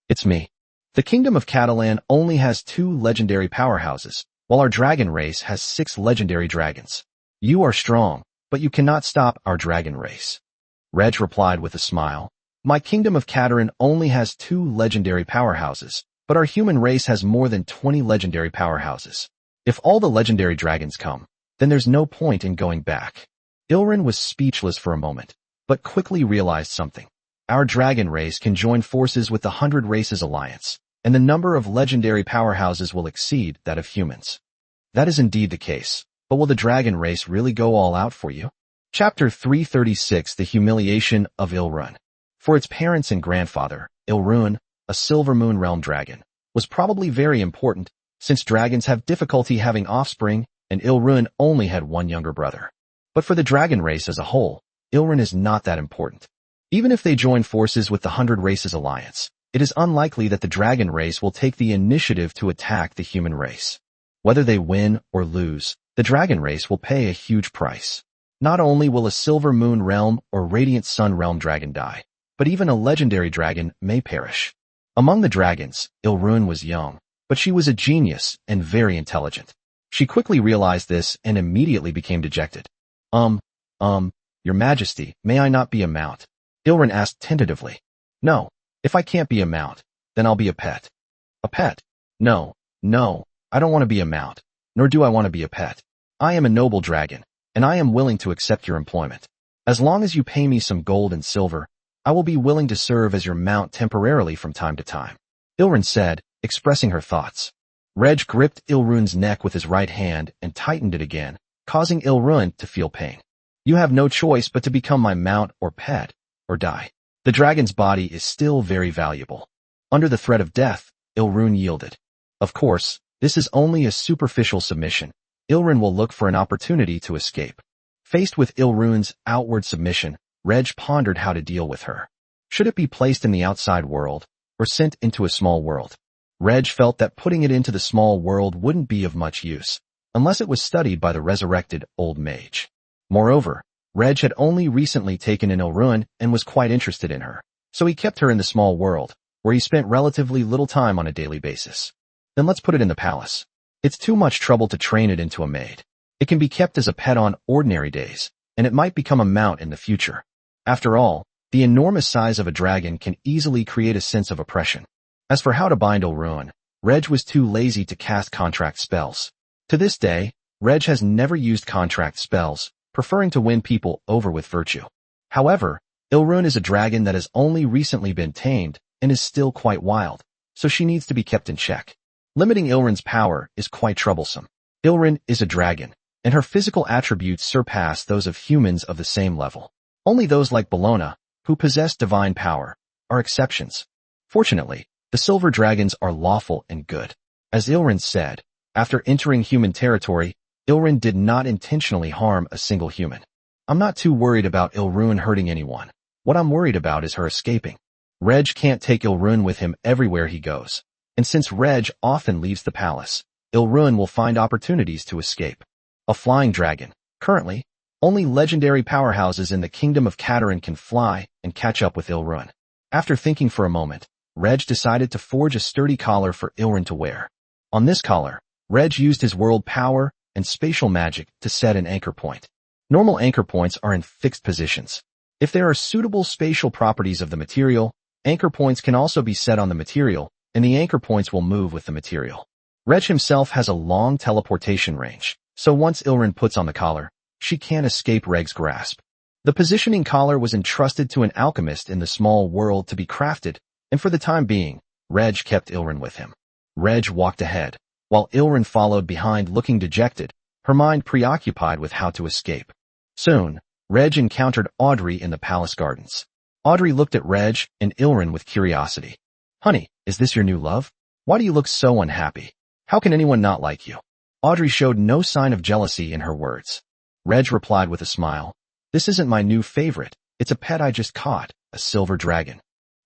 [SPEAKER 1] It's me. The kingdom of Catalan only has 2 legendary powerhouses, while our dragon race has 6 legendary dragons. You are strong, but you cannot stop our dragon race. Reg replied with a smile. My kingdom of Katerin only has 2 legendary powerhouses, but our human race has more than 20 legendary powerhouses. If all the legendary dragons come, then there's no point in going back. Ilrin was speechless for a moment, but quickly realized something. Our dragon race can join forces with the 100 Races Alliance, and the number of legendary powerhouses will exceed that of humans. That is indeed the case, but will the dragon race really go all out for you? Chapter 336: The Humiliation of Ilrin. For its parents and grandfather, Ilrin, a Silver Moon realm dragon, was probably very important, since dragons have difficulty having offspring, and Ilrin only had one younger brother. But for the dragon race as a whole, Ilrin is not that important. Even if they join forces with the 100 Races Alliance, it is unlikely that the dragon race will take the initiative to attack the human race. Whether they win or lose, the dragon race will pay a huge price. Not only will a Silver Moon realm or Radiant Sun realm dragon die, but even a legendary dragon may perish. Among the dragons, Ilrin was young, but she was a genius and very intelligent. She quickly realized this and immediately became dejected. Your Majesty, may I not be a mount? Ilrin asked tentatively. No, if I can't be a mount, then I'll be a pet. A pet? No, I don't want to be a mount, nor do I want to be a pet. I am a noble dragon, and I am willing to accept your employment. As long as you pay me some gold and silver, I will be willing to serve as your mount temporarily from time to time. Ilrin said, expressing her thoughts. Reg gripped Ilrin's neck with his right hand and tightened it again, causing Ilrin to feel pain. You have no choice but to become my mount or pet, or die. The dragon's body is still very valuable. Under the threat of death, Ilrin yielded. Of course, this is only a superficial submission. Ilrin will look for an opportunity to escape. Faced with Ilrin's outward submission, Reg pondered how to deal with her. Should it be placed in the outside world, or sent into a small world? Reg felt that putting it into the small world wouldn't be of much use, unless it was studied by the resurrected old mage. Moreover, Reg had only recently taken in Ilrin and was quite interested in her, so he kept her in the small world, where he spent relatively little time on a daily basis. Then let's put it in the palace. It's too much trouble to train it into a maid. It can be kept as a pet on ordinary days, and it might become a mount in the future. After all, the enormous size of a dragon can easily create a sense of oppression. As for how to bind Ilrin, Reg was too lazy to cast contract spells. To this day, Reg has never used contract spells, preferring to win people over with virtue. However, Ilrin is a dragon that has only recently been tamed and is still quite wild, so she needs to be kept in check. Limiting Ilrin's power is quite troublesome. Ilrin is a dragon, and her physical attributes surpass those of humans of the same level. Only those like Bellona, who possess divine power, are exceptions. Fortunately, the silver dragons are lawful and good. As Ilrin said, after entering human territory, Ilrin did not intentionally harm a single human. I'm not too worried about Ilrin hurting anyone. What I'm worried about is her escaping. Reg can't take Ilrin with him everywhere he goes, and since Reg often leaves the palace, Ilrin will find opportunities to escape. A flying dragon, currently, Only legendary powerhouses in the kingdom of Katarin can fly and catch up with Ilrun. After thinking for a moment, Reg decided to forge a sturdy collar for Ilrun to wear. On this collar, Reg used his world power and spatial magic to set an anchor point. Normal anchor points are in fixed positions. If there are suitable spatial properties of the material, anchor points can also be set on the material, and the anchor points will move with the material. Reg himself has a long teleportation range, so once Ilrun puts on the collar, she can't escape Reg's grasp. The positioning collar was entrusted to an alchemist in the small world to be crafted, and for the time being, Reg kept Ilrun with him. Reg walked ahead, while Ilrun followed behind looking dejected, her mind preoccupied with how to escape. Soon, Reg encountered Audrey in the palace gardens. Audrey looked at Reg and Ilrun with curiosity. "Honey, is this your new love? Why do you look so unhappy? How can anyone not like you?" Audrey showed no sign of jealousy in her words. Reg replied with a smile. "This isn't my new favorite. It's a pet I just caught, a silver dragon."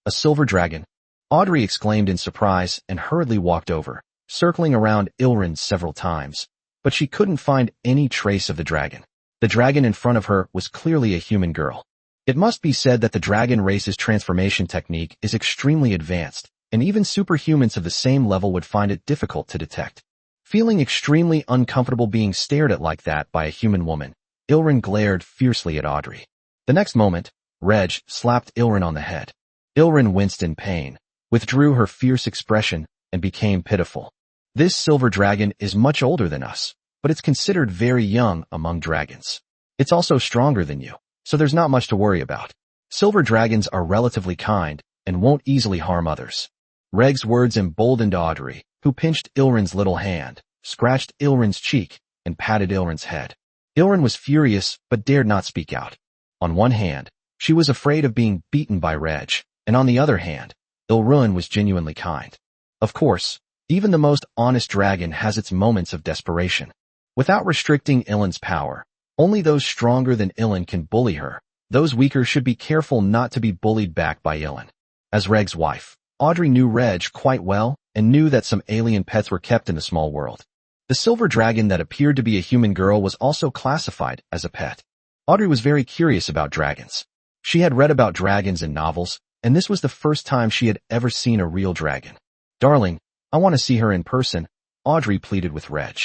[SPEAKER 1] "A silver dragon?" Audrey exclaimed in surprise and hurriedly walked over, circling around Ilrun several times. But she couldn't find any trace of the dragon. The dragon in front of her was clearly a human girl. It must be said that the dragon race's transformation technique is extremely advanced, and even superhumans of the same level would find it difficult to detect. Feeling extremely uncomfortable being stared at like that by a human woman, Ilrun glared fiercely at Audrey. The next moment, Reg slapped Ilrun on the head. Ilrun winced in pain, withdrew her fierce expression, and became pitiful. "This silver dragon is much older than us, but it's considered very young among dragons. It's also stronger than you, so there's not much to worry about. Silver dragons are relatively kind and won't easily harm others." Reg's words emboldened Audrey, who pinched Ilrun's little hand, scratched Ilrun's cheek, and patted Ilrun's head. Ilrun was furious but dared not speak out. On one hand, she was afraid of being beaten by Reg, and on the other hand, Ilrun was genuinely kind. Of course, even the most honest dragon has its moments of desperation. Without restricting Ilrun's power, only those stronger than Ilrun can bully her. Those weaker should be careful not to be bullied back by Ilrun. As Reg's wife, Audrey knew Reg quite well and knew that some alien pets were kept in the small world. The silver dragon that appeared to be a human girl was also classified as a pet. Audrey was very curious about dragons. She had read about dragons in novels, and this was the first time she had ever seen a real dragon. "Darling, I want to see her in person," Audrey pleaded with Reg.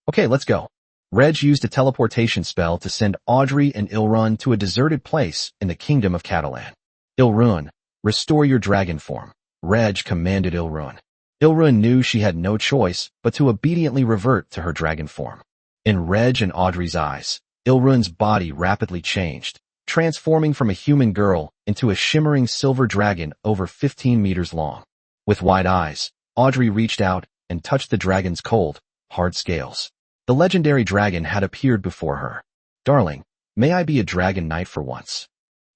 [SPEAKER 1] "Okay, let's go." Reg used a teleportation spell to send Audrey and Ilrun to a deserted place in the kingdom of Catalan. "Ilrun, restore your dragon form," Reg commanded Ilrun. Ilrun knew she had no choice but to obediently revert to her dragon form. In Reg and Audrey's eyes, Ilrun's body rapidly changed, transforming from a human girl into a shimmering silver dragon over 15 meters long. With wide eyes, Audrey reached out and touched the dragon's cold, hard scales. The legendary dragon had appeared before her. "Darling, may I be a dragon knight for once?"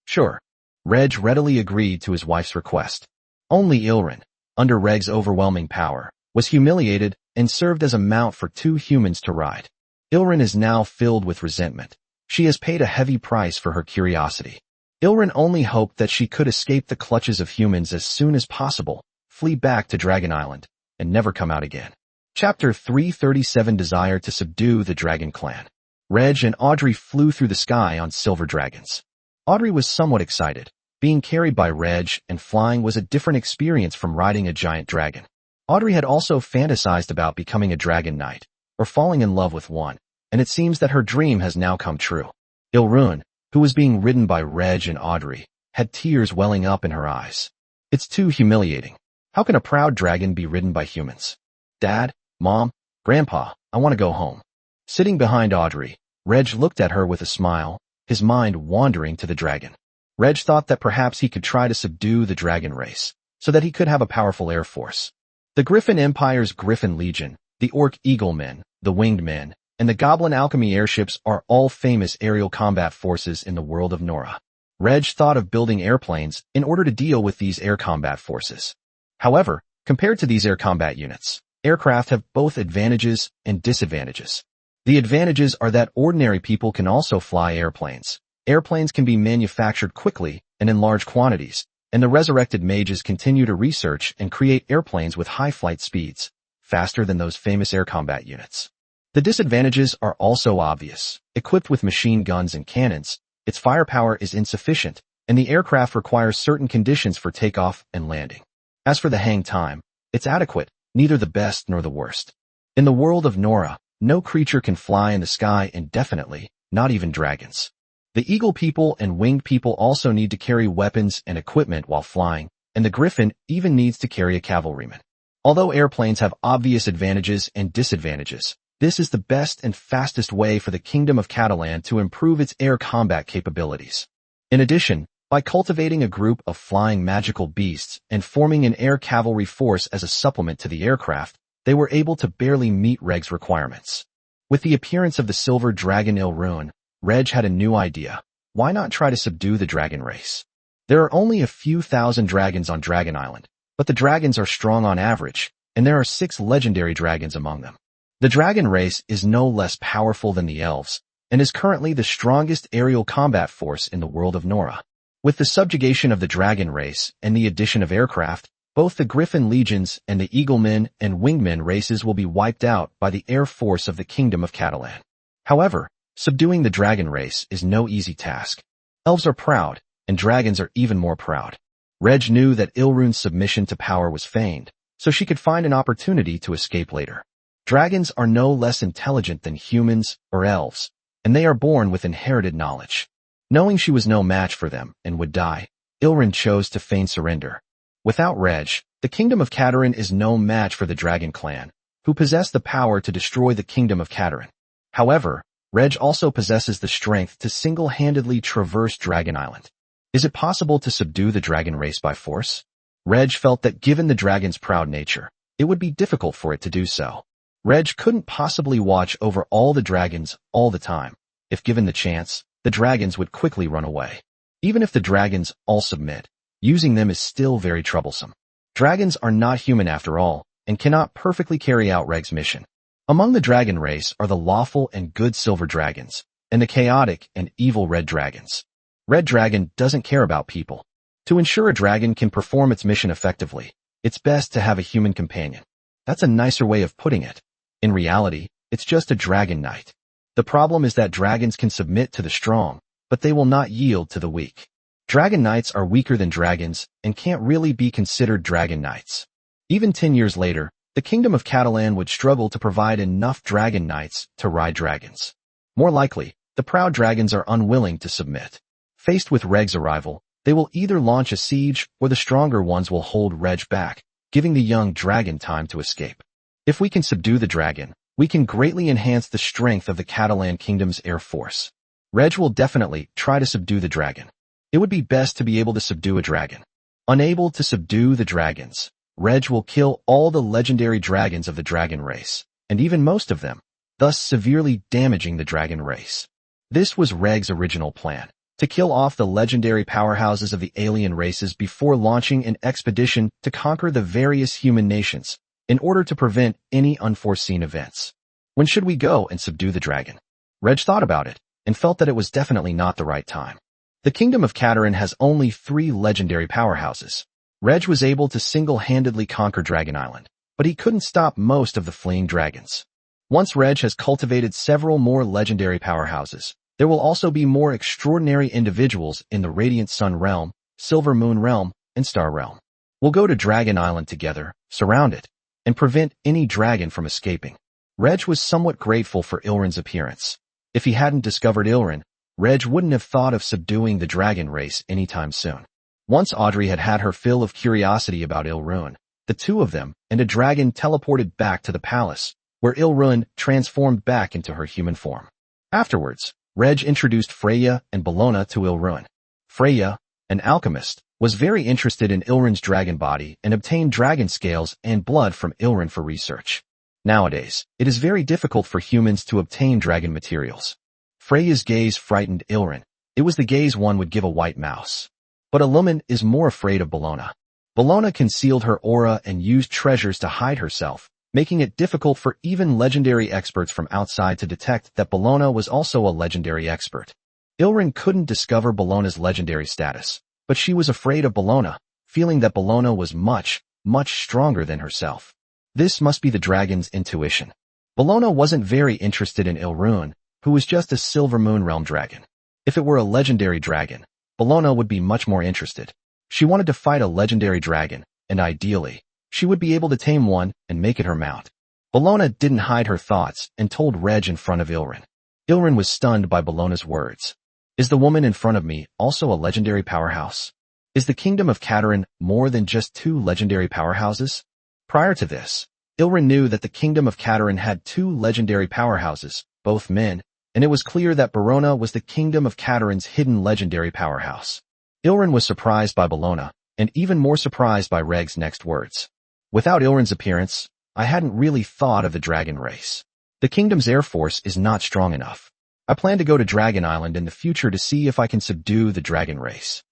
[SPEAKER 1] "Sure." Reg readily agreed to his wife's request. Only Ilrun, under Reg's overwhelming power, was humiliated and served as a mount for two humans to ride. Ilrun is now filled with resentment. She has paid a heavy price for her curiosity. Ilrun only hoped that she could escape the clutches of humans as soon as possible, flee back to Dragon Island, and never come out again. Chapter 337: Desire to Subdue the Dragon Clan. Reg and Audrey flew through the sky on silver dragons. Audrey was somewhat excited. Being carried by Reg and flying was a different experience from riding a giant dragon. Audrey had also fantasized about becoming a dragon knight, or falling in love with one, and it seems that her dream has now come true. Ilrun, who was being ridden by Reg and Audrey, had tears welling up in her eyes. "It's too humiliating. How can a proud dragon be ridden by humans? Dad, Mom, Grandpa, I want to go home." Sitting behind Audrey, Reg looked at her with a smile, his mind wandering to the dragon. Reg thought that perhaps he could try to subdue the dragon race, so that he could have a powerful air force. The Griffin Empire's Griffin Legion, the Orc Eagle Men, the Winged Men, and the Goblin Alchemy airships are all famous aerial combat forces in the world of Nora. Reg thought of building airplanes in order to deal with these air combat forces. However, compared to these air combat units, aircraft have both advantages and disadvantages. The advantages are that ordinary people can also fly airplanes. Airplanes can be manufactured quickly and in large quantities, and the resurrected mages continue to research and create airplanes with high flight speeds, faster than those famous air combat units. The disadvantages are also obvious. Equipped with machine guns and cannons, its firepower is insufficient, and the aircraft requires certain conditions for takeoff and landing. As for the hang time, it's adequate, neither the best nor the worst. In the world of Nora, no creature can fly in the sky indefinitely, not even dragons. The eagle people and winged people also need to carry weapons and equipment while flying, and the griffin even needs to carry a cavalryman. Although airplanes have obvious advantages and disadvantages, this is the best and fastest way for the Kingdom of Catalan to improve its air combat capabilities. In addition, by cultivating a group of flying magical beasts and forming an air cavalry force as a supplement to the aircraft, they were able to barely meet Reg's requirements. With the appearance of the silver dragon Ilrune, Reg had a new idea. Why not try to subdue the dragon race? There are only a few thousand dragons on Dragon Island, but the dragons are strong on average, and there are 6 legendary dragons among them. The dragon race is no less powerful than the elves, and is currently the strongest aerial combat force in the world of Nora. With the subjugation of the dragon race and the addition of aircraft, both the Griffin legions and the Eaglemen and Wingmen races will be wiped out by the air force of the Kingdom of Catalan. However, subduing the dragon race is no easy task. Elves are proud, and dragons are even more proud. Reg knew that Ilrune's submission to power was feigned, so she could find an opportunity to escape later. Dragons are no less intelligent than humans or elves, and they are born with inherited knowledge. Knowing she was no match for them and would die, Ilrune chose to feign surrender. Without Reg, the Kingdom of Catalan is no match for the Dragon Clan, who possess the power to destroy the Kingdom of Catalan. However, Reg also possesses the strength to single-handedly traverse Dragon Island. Is it possible to subdue the dragon race by force? Reg felt that given the dragon's proud nature, it would be difficult for it to do so. Reg couldn't possibly watch over all the dragons all the time. If given the chance, the dragons would quickly run away. Even if the dragons all submit, using them is still very troublesome. Dragons are not human after all, and cannot perfectly carry out Reg's mission. Among the dragon race are the lawful and good silver dragons, and the chaotic and evil red dragons. Red Dragon doesn't care about people. To ensure a dragon can perform its mission effectively, it's best to have a human companion. That's a nicer way of putting it. In reality, it's just a dragon knight. The problem is that dragons can submit to the strong, but they will not yield to the weak. Dragon knights are weaker than dragons and can't really be considered dragon knights. Even 10 years later, the Kingdom of Catalan would struggle to provide enough dragon knights to ride dragons. More likely, the proud dragons are unwilling to submit. Faced with Reg's arrival, they will either launch a siege or the stronger ones will hold Reg back, giving the young dragon time to escape. If we can subdue the dragon, we can greatly enhance the strength of the Catalan Kingdom's air force. Reg will definitely try to subdue the dragon. It would be best to be able to subdue a dragon. Unable to subdue the dragons, Reg will kill all the legendary dragons of the dragon race, and even most of them, thus severely damaging the dragon race. This was Reg's original plan, to kill off the legendary powerhouses of the alien races before launching an expedition to conquer the various human nations, in order to prevent any unforeseen events. When should we go and subdue the dragon? Reg thought about it, and felt that it was definitely not the right time. The Kingdom of Catalan has only 3 legendary powerhouses. Reg was able to single-handedly conquer Dragon Island, but he couldn't stop most of the fleeing dragons. Once Reg has cultivated several more legendary powerhouses, there will also be more extraordinary individuals in the Radiant Sun Realm, Silver Moon Realm, and Star Realm. We'll go to Dragon Island together, surround it, and prevent any dragon from escaping. Reg was somewhat grateful for Ilrune's appearance. If he hadn't discovered Ilrune, Reg wouldn't have thought of subduing the dragon race anytime soon. Once Audrey had had her fill of curiosity about Ilrune, the two of them and a dragon teleported back to the palace, where Ilrune transformed back into her human form. Afterwards, Reg introduced Freya and Bellona to Ilrune. Freya, an alchemist, was very interested in Ilrune's dragon body and obtained dragon scales and blood from Ilrune for research. Nowadays, it is very difficult for humans to obtain dragon materials. Freya's gaze frightened Ilrune. It was the gaze one would give a white mouse. But Illumin is more afraid of Bellona. Bellona concealed her aura and used treasures to hide herself, making it difficult for even legendary experts from outside to detect that Bellona was also a legendary expert. Ilrune couldn't discover Bellona's legendary status, but she was afraid of Bellona, feeling that Bellona was much, much stronger than herself. This must be the dragon's intuition. Bellona wasn't very interested in Ilrune, who was just a Silver Moon Realm dragon. If it were a legendary dragon, Bellona would be much more interested. She wanted to fight a legendary dragon, and ideally, she would be able to tame one and make it her mount. Bellona didn't hide her thoughts and told Reg in front of Ilrin. Ilrin was stunned by Bellona's words. Is the woman in front of me also a legendary powerhouse? Is the kingdom of Katarin more than just 2 legendary powerhouses? Prior to this, Ilrin knew that the kingdom of Katarin had 2 legendary powerhouses, both men, and it was clear that Bellona was the kingdom of Katarin's hidden legendary powerhouse. Ilrin was surprised by Bellona, and even more surprised by Reg's next words. Without Ilrin's appearance, I hadn't really thought of the dragon race. The kingdom's air force is not strong enough. I plan to go to Dragon Island in the future to see if I can subdue the dragon race.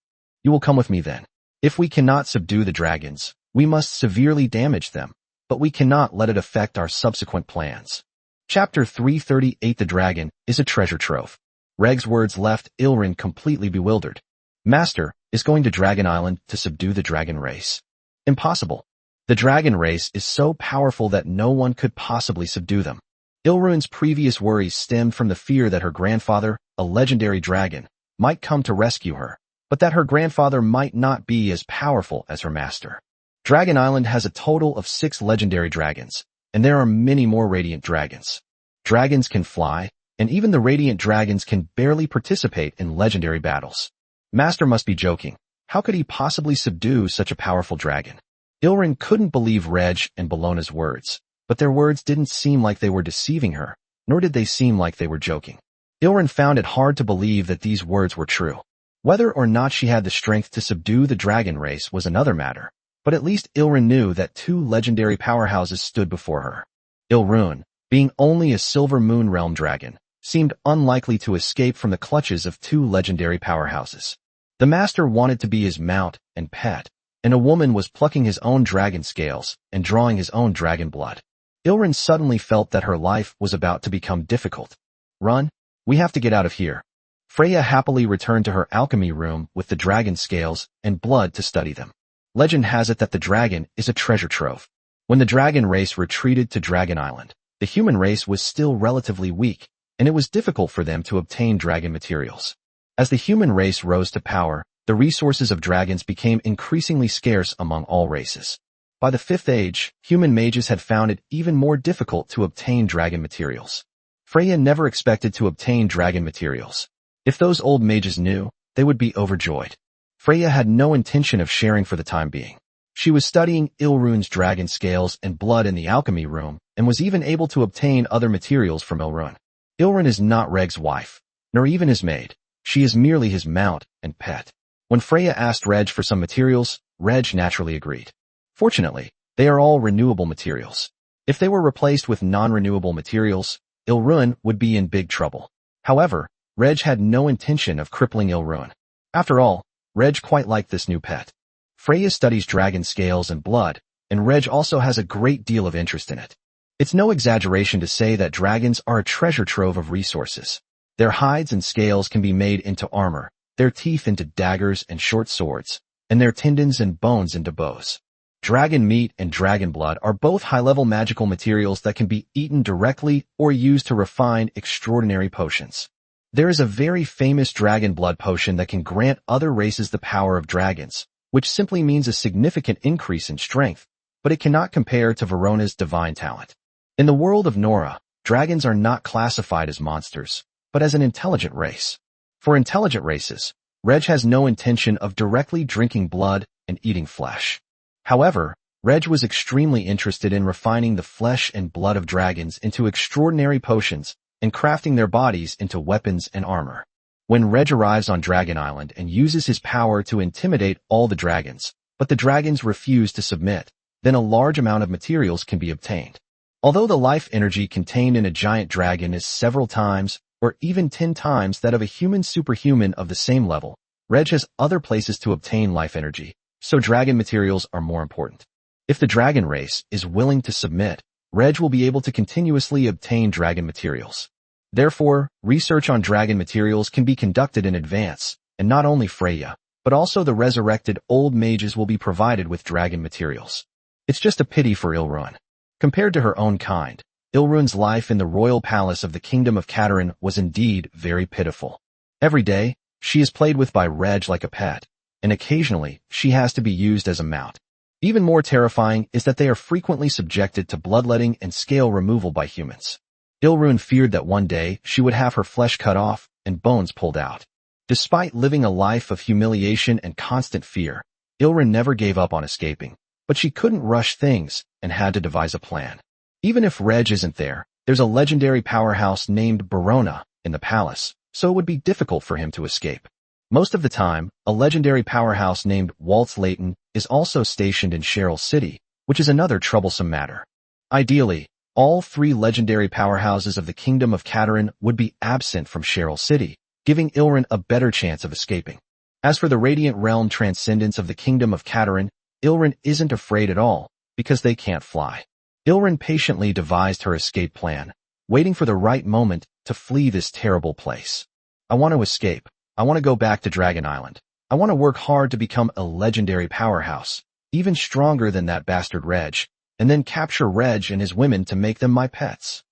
[SPEAKER 1] You will come with me then. If we cannot subdue the dragons, we must severely damage them, but we cannot let it affect our subsequent plans. Chapter 338 The Dragon is a treasure trove. Reg's words left Ilrin completely bewildered. Master is going to Dragon Island to subdue the dragon race. Impossible. The dragon race is so powerful that no one could possibly subdue them. Ilrin's previous worries stemmed from the fear that her grandfather, a legendary dragon, might come to rescue her, but that her grandfather might not be as powerful as her master. Dragon Island has a total of 6 legendary dragons, and there are many more radiant dragons. Dragons can fly, and even the radiant dragons can barely participate in legendary battles. Master must be joking. How could he possibly subdue such a powerful dragon? Ilrin couldn't believe Reg and Bellona's words, but their words didn't seem like they were deceiving her, nor did they seem like they were joking. Ilrin found it hard to believe that these words were true. Whether or not she had the strength to subdue the dragon race was another matter, but at least Ilrin knew that 2 legendary powerhouses stood before her. Ilrin, being only a Silver Moon Realm dragon, seemed unlikely to escape from the clutches of 2 legendary powerhouses. The master wanted to be his mount and pet, and a woman was plucking his own dragon scales and drawing his own dragon blood. Ilrin suddenly felt that her life was about to become difficult. Run, we have to get out of here. Freya happily returned to her alchemy room with the dragon scales and blood to study them. Legend has it that the dragon is a treasure trove. When the dragon race retreated to Dragon Island, the human race was still relatively weak, and it was difficult for them to obtain dragon materials. As the human race rose to power, the resources of dragons became increasingly scarce among all races. By the 5th age, human mages had found it even more difficult to obtain dragon materials. Freya never expected to obtain dragon materials. If those old mages knew, they would be overjoyed. Freya had no intention of sharing for the time being. She was studying Ilrun's dragon scales and blood in the alchemy room, and was even able to obtain other materials from Ilrun. Ilrun is not Reg's wife, nor even his maid. She is merely his mount and pet. When Freya asked Reg for some materials, Reg naturally agreed. Fortunately, they are all renewable materials. If they were replaced with non-renewable materials, Ilrun would be in big trouble. However, Reg had no intention of crippling Ilrun. After all, Reg quite liked this new pet. Freya studies dragon scales and blood, and Reg also has a great deal of interest in it. It's no exaggeration to say that dragons are a treasure trove of resources. Their hides and scales can be made into armor, their teeth into daggers and short swords, and their tendons and bones into bows. Dragon meat and dragon blood are both high-level magical materials that can be eaten directly or used to refine extraordinary potions. There is a very famous dragon blood potion that can grant other races the power of dragons, which simply means a significant increase in strength, but it cannot compare to Verona's divine talent. In the world of Nora, dragons are not classified as monsters, but as an intelligent race. For intelligent races, Reg has no intention of directly drinking blood and eating flesh. However, Reg was extremely interested in refining the flesh and blood of dragons into extraordinary potions and crafting their bodies into weapons and armor. When Reg arrives on Dragon Island and uses his power to intimidate all the dragons, but the dragons refuse to submit, then a large amount of materials can be obtained. Although the life energy contained in a giant dragon is several times, or even 10 times that of a human superhuman of the same level, Reg has other places to obtain life energy, so dragon materials are more important. If the dragon race is willing to submit, Reg will be able to continuously obtain dragon materials. Therefore, research on dragon materials can be conducted in advance, and not only Freya, but also the resurrected old mages will be provided with dragon materials. It's just a pity for Ilrun. Compared to her own kind, Ilrun's life in the royal palace of the kingdom of Katarin was indeed very pitiful. Every day, she is played with by Reg like a pet, and occasionally she has to be used as a mount. Even more terrifying is that they are frequently subjected to bloodletting and scale removal by humans. Ilrun feared that one day she would have her flesh cut off and bones pulled out. Despite living a life of humiliation and constant fear, Ilrun never gave up on escaping, but she couldn't rush things and had to devise a plan. Even if Reg isn't there, there's a legendary powerhouse named Barona in the palace, so it would be difficult for him to escape. Most of the time, a legendary powerhouse named Waltz Layton is also stationed in Cheryl City, which is another troublesome matter. Ideally, all three legendary powerhouses of the Kingdom of Katarin would be absent from Cheryl City, giving Ilrun a better chance of escaping. As for the Radiant Realm Transcendence of the Kingdom of Katarin, Ilrun isn't afraid at all, because they can't fly. Ilrun patiently devised her escape plan, waiting for the right moment to flee this terrible place. I want to escape. I want to go back to Dragon Island. I want to work hard to become a legendary powerhouse, even stronger than that bastard Reg, and then capture Reg and his women to make them my pets.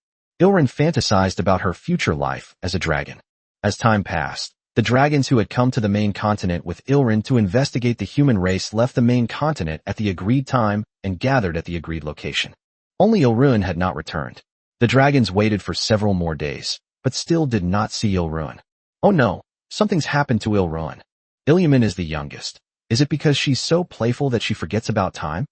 [SPEAKER 1] Ilrun fantasized about her future life as a dragon. As time passed, the dragons who had come to the main continent with Ilrun to investigate the human race left the main continent at the agreed time and gathered at the agreed location. Only Ilrun had not returned. The dragons waited for several more days, but still did not see Ilrun. Oh no, something's happened to Ilrun. Ilyamin is the youngest. Is it because she's so playful that she forgets about time?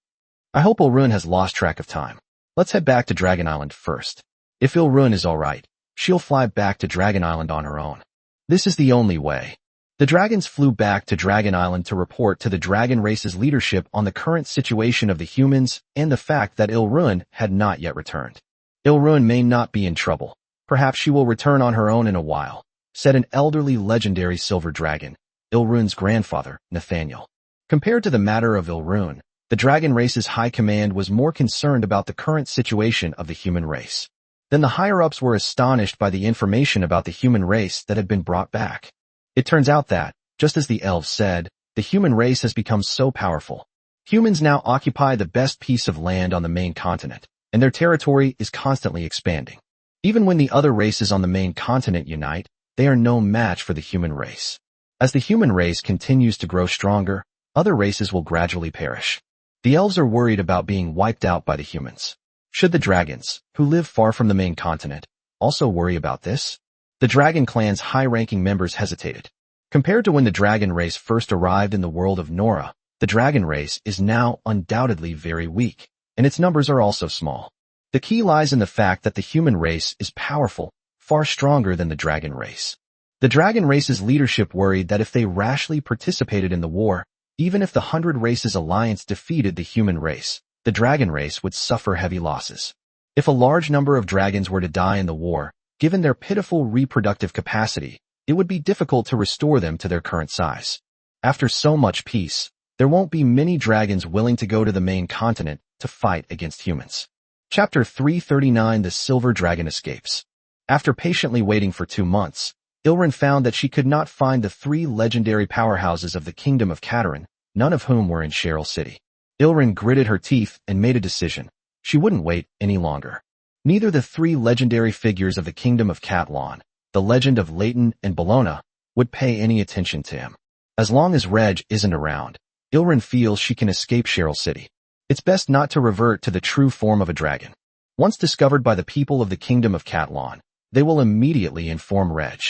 [SPEAKER 1] I hope Ilrun has lost track of time. Let's head back to Dragon Island first. If Ilrun is alright, she'll fly back to Dragon Island on her own. This is the only way. The dragons flew back to Dragon Island to report to the dragon race's leadership on the current situation of the humans and the fact that Ilrun had not yet returned. Ilrun may not be in trouble. Perhaps she will return on her own in a while, said an elderly legendary silver dragon, Ilrun's grandfather, Nathaniel. Compared to the matter of Ilrun, the dragon race's high command was more concerned about the current situation of the human race. Then the higher-ups were astonished by the information about the human race that had been brought back. It turns out that, just as the elves said, the human race has become so powerful. Humans now occupy the best piece of land on the main continent, and their territory is constantly expanding. Even when the other races on the main continent unite, they are no match for the human race. As the human race continues to grow stronger, other races will gradually perish. The elves are worried about being wiped out by the humans. Should the dragons, who live far from the main continent, also worry about this? The dragon clan's high-ranking members hesitated. Compared to when the dragon race first arrived in the world of Nora, the dragon race is now undoubtedly very weak, and its numbers are also small. The key lies in the fact that the human race is powerful, far stronger than the dragon race. The dragon race's leadership worried that if they rashly participated in the war, even if the 100 Races Alliance defeated the human race, the dragon race would suffer heavy losses. If a large number of dragons were to die in the war, given their pitiful reproductive capacity, it would be difficult to restore them to their current size. After so much peace, there won't be many dragons willing to go to the main continent to fight against humans. Chapter 339: The Silver Dragon Escapes. After patiently waiting for 2 months, Ilrun found that she could not find the 3 legendary powerhouses of the Kingdom of Katarin, none of whom were in Cheryl City. Ilrun gritted her teeth and made a decision. She wouldn't wait any longer. Neither the 3 legendary figures of the Kingdom of Katlan, the legend of Layton and Bologna, would pay any attention to him. As long as Reg isn't around, Ilrun feels she can escape Cheryl City. It's best not to revert to the true form of a dragon. Once discovered by the people of the Kingdom of Katlan, they will immediately inform Reg.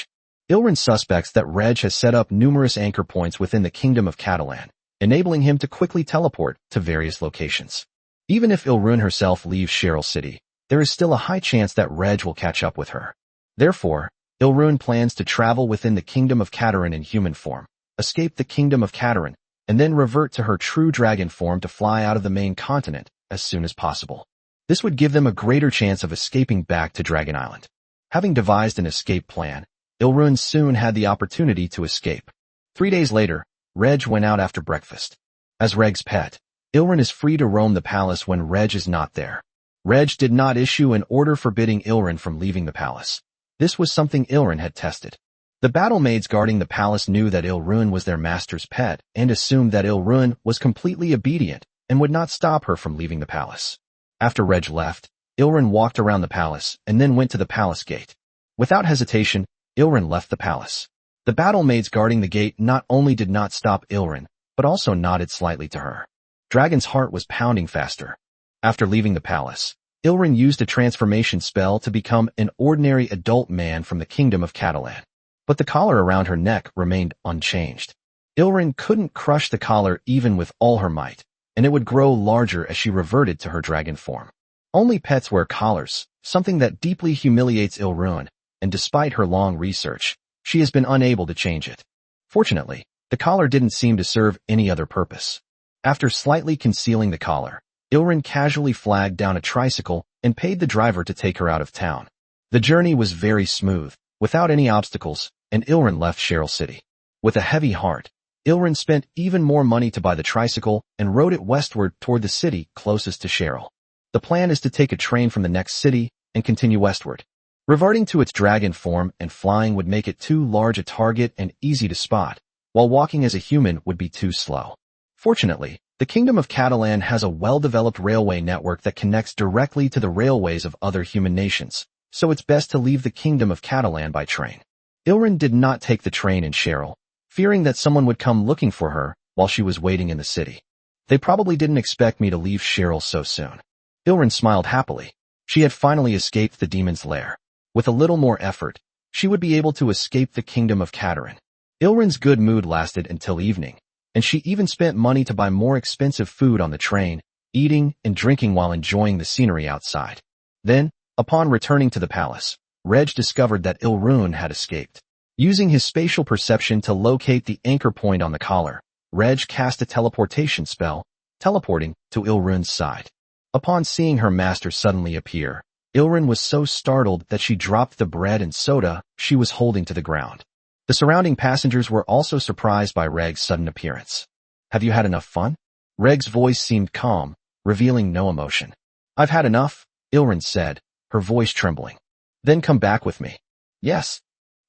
[SPEAKER 1] Ilrun suspects that Reg has set up numerous anchor points within the Kingdom of Catalan, enabling him to quickly teleport to various locations. Even if Ilrun herself leaves Cheryl City, there is still a high chance that Reg will catch up with her. Therefore, Ilrun plans to travel within the Kingdom of Katarin in human form, escape the Kingdom of Katarin, and then revert to her true dragon form to fly out of the main continent as soon as possible. This would give them a greater chance of escaping back to Dragon Island. Having devised an escape plan, Ilrun soon had the opportunity to escape. 3 days later, Reg went out after breakfast. As Reg's pet, Ilrun is free to roam the palace when Reg is not there. Reg did not issue an order forbidding Ilrun from leaving the palace. This was something Ilrun had tested. The battle maids guarding the palace knew that Ilrun was their master's pet and assumed that Ilrun was completely obedient and would not stop her from leaving the palace. After Reg left, Ilrin walked around the palace and then went to the palace gate. Without hesitation, Ilrin left the palace. The battle maids guarding the gate not only did not stop Ilrin, but also nodded slightly to her. Dragon's heart was pounding faster. After leaving the palace, Ilrin used a transformation spell to become an ordinary adult man from the kingdom of Catalan. But the collar around her neck remained unchanged. Ilrin couldn't crush the collar even with all her might, and it would grow larger as she reverted to her dragon form. Only pets wear collars, something that deeply humiliates Ilrin, and despite her long research, she has been unable to change it. Fortunately, the collar didn't seem to serve any other purpose. After slightly concealing the collar, Ilrin casually flagged down a tricycle and paid the driver to take her out of town. The journey was very smooth, without any obstacles, and Ilrin left Cheryl City. With a heavy heart, Ilrin spent even more money to buy the tricycle and rode it westward toward the city closest to Cheryl. The plan is to take a train from the next city and continue westward. Reverting to its dragon form and flying would make it too large a target and easy to spot, while walking as a human would be too slow. Fortunately, the Kingdom of Catalan has a well-developed railway network that connects directly to the railways of other human nations, so it's best to leave the Kingdom of Catalan by train. Ilrin did not take the train in Cheryl, fearing that someone would come looking for her while she was waiting in the city. They probably didn't expect me to leave Cheryl so soon. Ilrin smiled happily. She had finally escaped the demon's lair. With a little more effort, she would be able to escape the Kingdom of Catalan. Ilrin's good mood lasted until evening, and she even spent money to buy more expensive food on the train, eating and drinking while enjoying the scenery outside. Then, upon returning to the palace, Reg discovered that Ilrin had escaped. Using his spatial perception to locate the anchor point on the collar, Reg cast a teleportation spell, teleporting to Ilrin's side. Upon seeing her master suddenly appear, Ilrin was so startled that she dropped the bread and soda she was holding to the ground. The surrounding passengers were also surprised by Reg's sudden appearance. "Have you had enough fun?" Reg's voice seemed calm, revealing no emotion. "I've had enough," Ilrin said, her voice trembling. "Then come back with me." "Yes."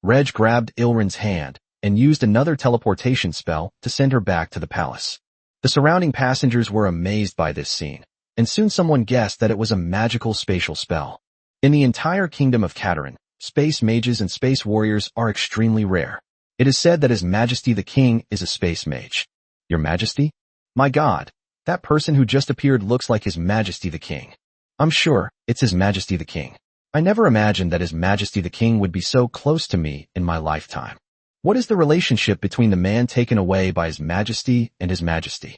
[SPEAKER 1] Reg grabbed Ilrin's hand and used another teleportation spell to send her back to the palace. The surrounding passengers were amazed by this scene, and soon someone guessed that it was a magical spatial spell. In the entire Kingdom of Catalan, space mages and space warriors are extremely rare. It is said that His Majesty the King is a space mage. Your Majesty? My God, that person who just appeared looks like His Majesty the King. I'm sure it's His Majesty the King. I never imagined that His Majesty the King would be so close to me in my lifetime. What is the relationship between the man taken away by His Majesty and His Majesty?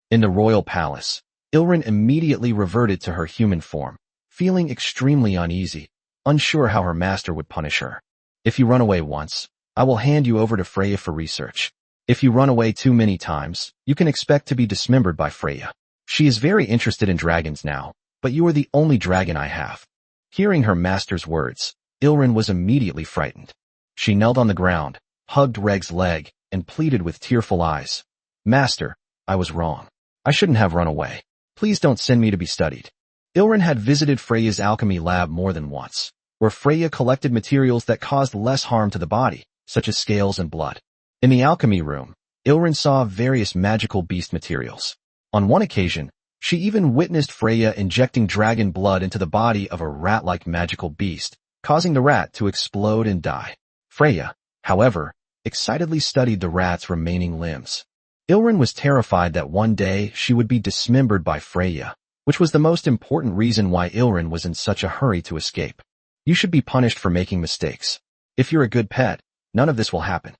[SPEAKER 1] In the royal palace, Ilrin immediately reverted to her human form, feeling extremely uneasy, unsure how her master would punish her. "If you run away once, I will hand you over to Freya for research. If you run away too many times, you can expect to be dismembered by Freya. She is very interested in dragons now, but you are the only dragon I have." Hearing her master's words, Ilrin was immediately frightened. She knelt on the ground, hugged Reg's leg, and pleaded with tearful eyes. "Master, I was wrong. I shouldn't have run away. Please don't send me to be studied." Ilrin had visited Freya's alchemy lab more than once, where Freya collected materials that caused less harm to the body, such as scales and blood. In the alchemy room, Ilrin saw various magical beast materials. On one occasion, she even witnessed Freya injecting dragon blood into the body of a rat-like magical beast, causing the rat to explode and die. Freya, however, excitedly studied the rat's remaining limbs. Ilrin was terrified that one day she would be dismembered by Freya, which was the most important reason why Ilrin was in such a hurry to escape. "You should be punished for making mistakes. If you're a good pet, none of this will happen."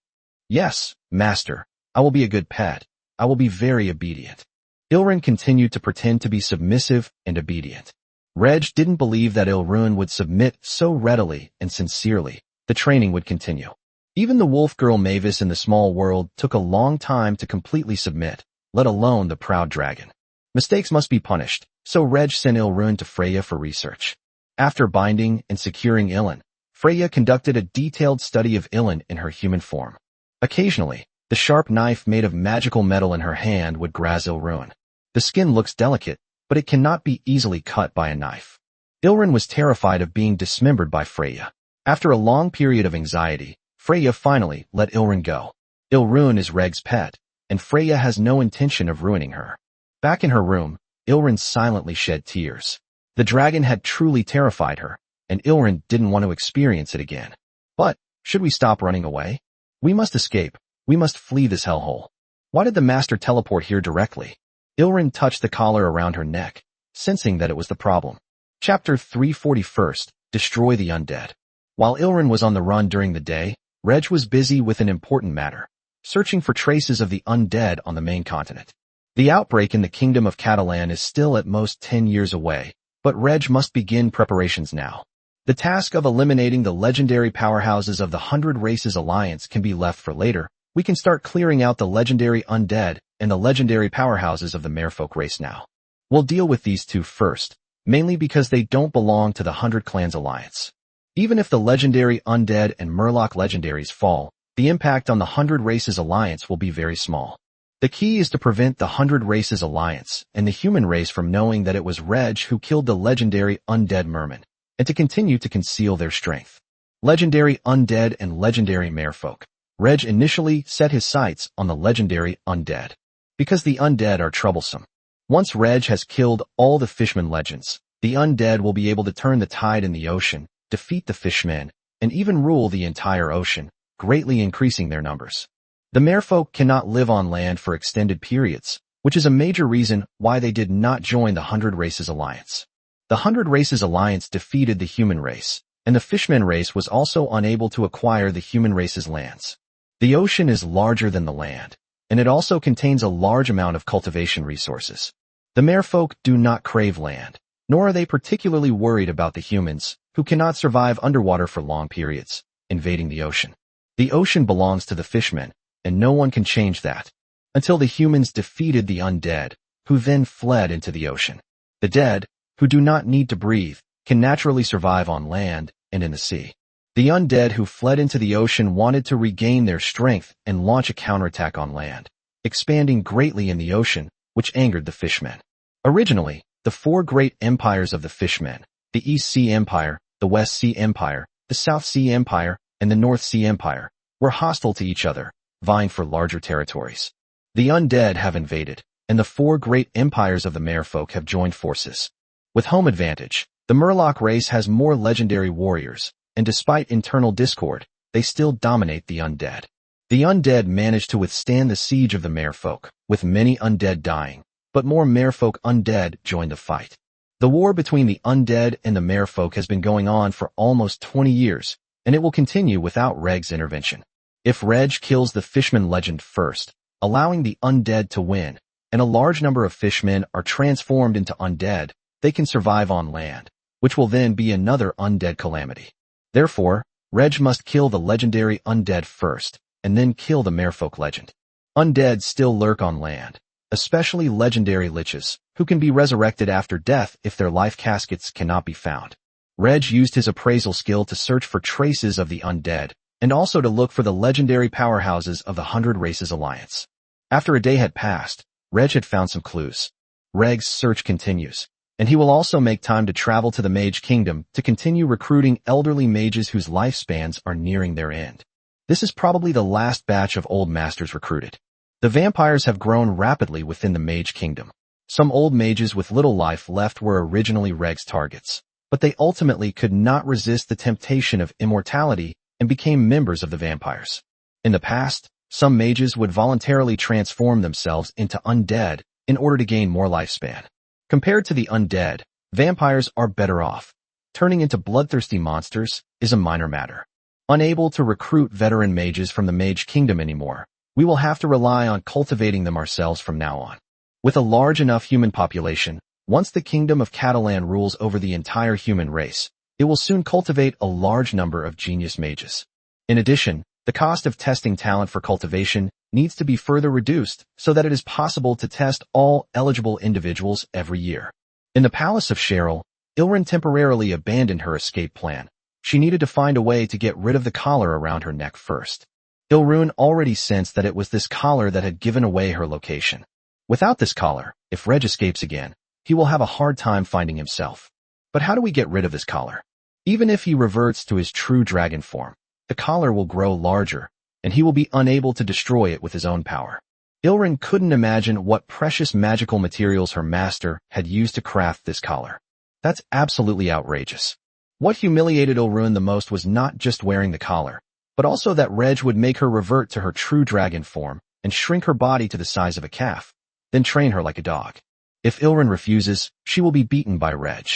[SPEAKER 1] "Yes, master, I will be a good pet. I will be very obedient." Ilrin continued to pretend to be submissive and obedient. Reg didn't believe that Ilrin would submit so readily and sincerely. The training would continue. Even the wolf girl Mavis in the small world took a long time to completely submit, let alone the proud dragon. Mistakes must be punished, so Reg sent Ilrin to Freya for research. After binding and securing Ilin, Freya conducted a detailed study of Ilin in her human form. Occasionally, the sharp knife made of magical metal in her hand would graze Ilrin. The skin looks delicate, but it cannot be easily cut by a knife. Ilrin was terrified of being dismembered by Freya. After a long period of anxiety, Freya finally let Ilrin go. Ilrin is Reg's pet, and Freya has no intention of ruining her. Back in her room, Ilrin silently shed tears. The dragon had truly terrified her, and Ilrin didn't want to experience it again. But, should we stop running away? We must escape. We must flee this hellhole. Why did the master teleport here directly? Ilrin touched the collar around her neck, sensing that it was the problem. Chapter 341. Destroy the Undead. While Ilrin was on the run during the day, Reg was busy with an important matter, searching for traces of the undead on the main continent. The outbreak in the kingdom of Catalan is still at most 10 years away, but Reg must begin preparations now. The task of eliminating the legendary powerhouses of the 100 Races Alliance can be left for later. We can start clearing out the legendary undead and the legendary powerhouses of the Merfolk race now. We'll deal with these two first, mainly because they don't belong to the 100 Clans Alliance. Even if the legendary undead and Murloc legendaries fall, the impact on the 100 Races Alliance will be very small. The key is to prevent the 100 Races Alliance and the human race from knowing that it was Reg who killed the legendary undead merman, and to continue to conceal their strength. Legendary undead and legendary merfolk. Reg initially set his sights on the legendary undead, because the undead are troublesome. Once Reg has killed all the Fishman legends, the undead will be able to turn the tide in the ocean, defeat the Fishmen, and even rule the entire ocean, greatly increasing their numbers. The merfolk cannot live on land for extended periods, which is a major reason why they did not join the 100 Races Alliance. The 100 Races Alliance defeated the human race, and the Fishman race was also unable to acquire the human race's lands. The ocean is larger than the land, and it also contains a large amount of cultivation resources. The merfolk do not crave land, nor are they particularly worried about the humans, who cannot survive underwater for long periods, invading the ocean. The ocean belongs to the Fishmen, and no one can change that, until the humans defeated the undead, who then fled into the ocean. The dead, who do not need to breathe, can naturally survive on land and in the sea. The undead who fled into the ocean wanted to regain their strength and launch a counterattack on land, expanding greatly in the ocean, which angered the Fishmen. Originally, the four great empires of the Fishmen, the East Sea Empire, the West Sea Empire, the South Sea Empire, and the North Sea Empire, were hostile to each other, vying for larger territories. The undead have invaded, and the four great empires of the merfolk have joined forces. With home advantage, the Murloc race has more legendary warriors, and despite internal discord, they still dominate the undead. The undead managed to withstand the siege of the merfolk, with many undead dying, but more merfolk undead joined the fight. The war between the undead and the merfolk has been going on for almost 20 years, and it will continue without Reg's intervention. If Reg kills the Fishman legend first, allowing the undead to win, and a large number of Fishmen are transformed into undead, they can survive on land, which will then be another undead calamity. Therefore, Reg must kill the legendary undead first, and then kill the merfolk legend. Undead still lurk on land, especially legendary liches, who can be resurrected after death if their life caskets cannot be found. Reg used his appraisal skill to search for traces of the undead, and also to look for the legendary powerhouses of the 100 Races Alliance. After a day had passed, Reg had found some clues. Reg's search continues, and he will also make time to travel to the Mage Kingdom to continue recruiting elderly mages whose lifespans are nearing their end. This is probably the last batch of old masters recruited. The vampires have grown rapidly within the Mage Kingdom. Some old mages with little life left were originally Reg's targets, but they ultimately could not resist the temptation of immortality and became members of the vampires. In the past, some mages would voluntarily transform themselves into undead in order to gain more lifespan. Compared to the undead, vampires are better off. Turning into bloodthirsty monsters is a minor matter. Unable to recruit veteran mages from the Mage Kingdom anymore, we will have to rely on cultivating them ourselves from now on. With a large enough human population, once the Kingdom of Catalan rules over the entire human race, it will soon cultivate a large number of genius mages. In addition, the cost of testing talent for cultivation needs to be further reduced so that it is possible to test all eligible individuals every year. In the Palace of Cheryl, Ilrin temporarily abandoned her escape plan. She needed to find a way to get rid of the collar around her neck first. Ilrin already sensed that it was this collar that had given away her location. Without this collar, if Reg escapes again, he will have a hard time finding himself. But how do we get rid of this collar? Even if he reverts to his true dragon form, the collar will grow larger, and he will be unable to destroy it with his own power. Ilrin couldn't imagine what precious magical materials her master had used to craft this collar. That's absolutely outrageous. What humiliated Ilrun the most was not just wearing the collar, but also that Reg would make her revert to her true dragon form and shrink her body to the size of a calf, then train her like a dog. If Ilrun refuses, she will be beaten by Reg.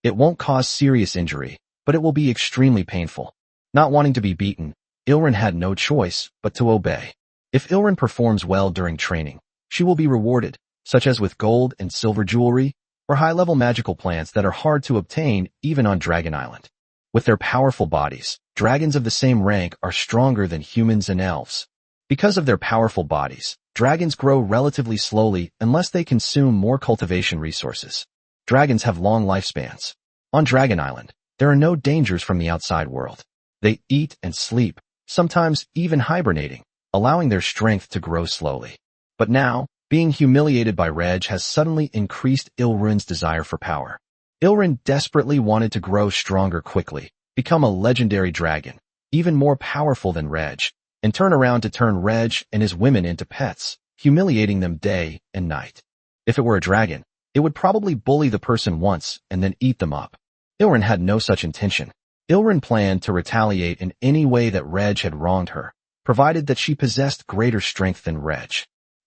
[SPEAKER 1] It won't cause serious injury, but it will be extremely painful. Not wanting to be beaten, Ilrun had no choice but to obey. If Ilrun performs well during training, she will be rewarded, such as with gold and silver jewelry, or high-level magical plants that are hard to obtain even on Dragon Island. With their powerful bodies, dragons of the same rank are stronger than humans and elves. Because of their powerful bodies, dragons grow relatively slowly unless they consume more cultivation resources. Dragons have long lifespans. On Dragon Island, there are no dangers from the outside world. They eat and sleep, sometimes even hibernating, allowing their strength to grow slowly. But now, being humiliated by Reg has suddenly increased Ilrun's desire for power. Ilrun desperately wanted to grow stronger quickly, become a legendary dragon, even more powerful than Reg, and turn around to turn Reg and his women into pets, humiliating them day and night. If it were a dragon, it would probably bully the person once and then eat them up. Ilrun had no such intention. Ilrun planned to retaliate in any way that Reg had wronged her, provided that she possessed greater strength than Reg.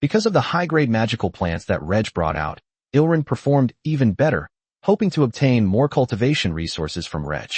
[SPEAKER 1] Because of the high-grade magical plants that Reg brought out, Ilrun performed even better, hoping to obtain more cultivation resources from Reg.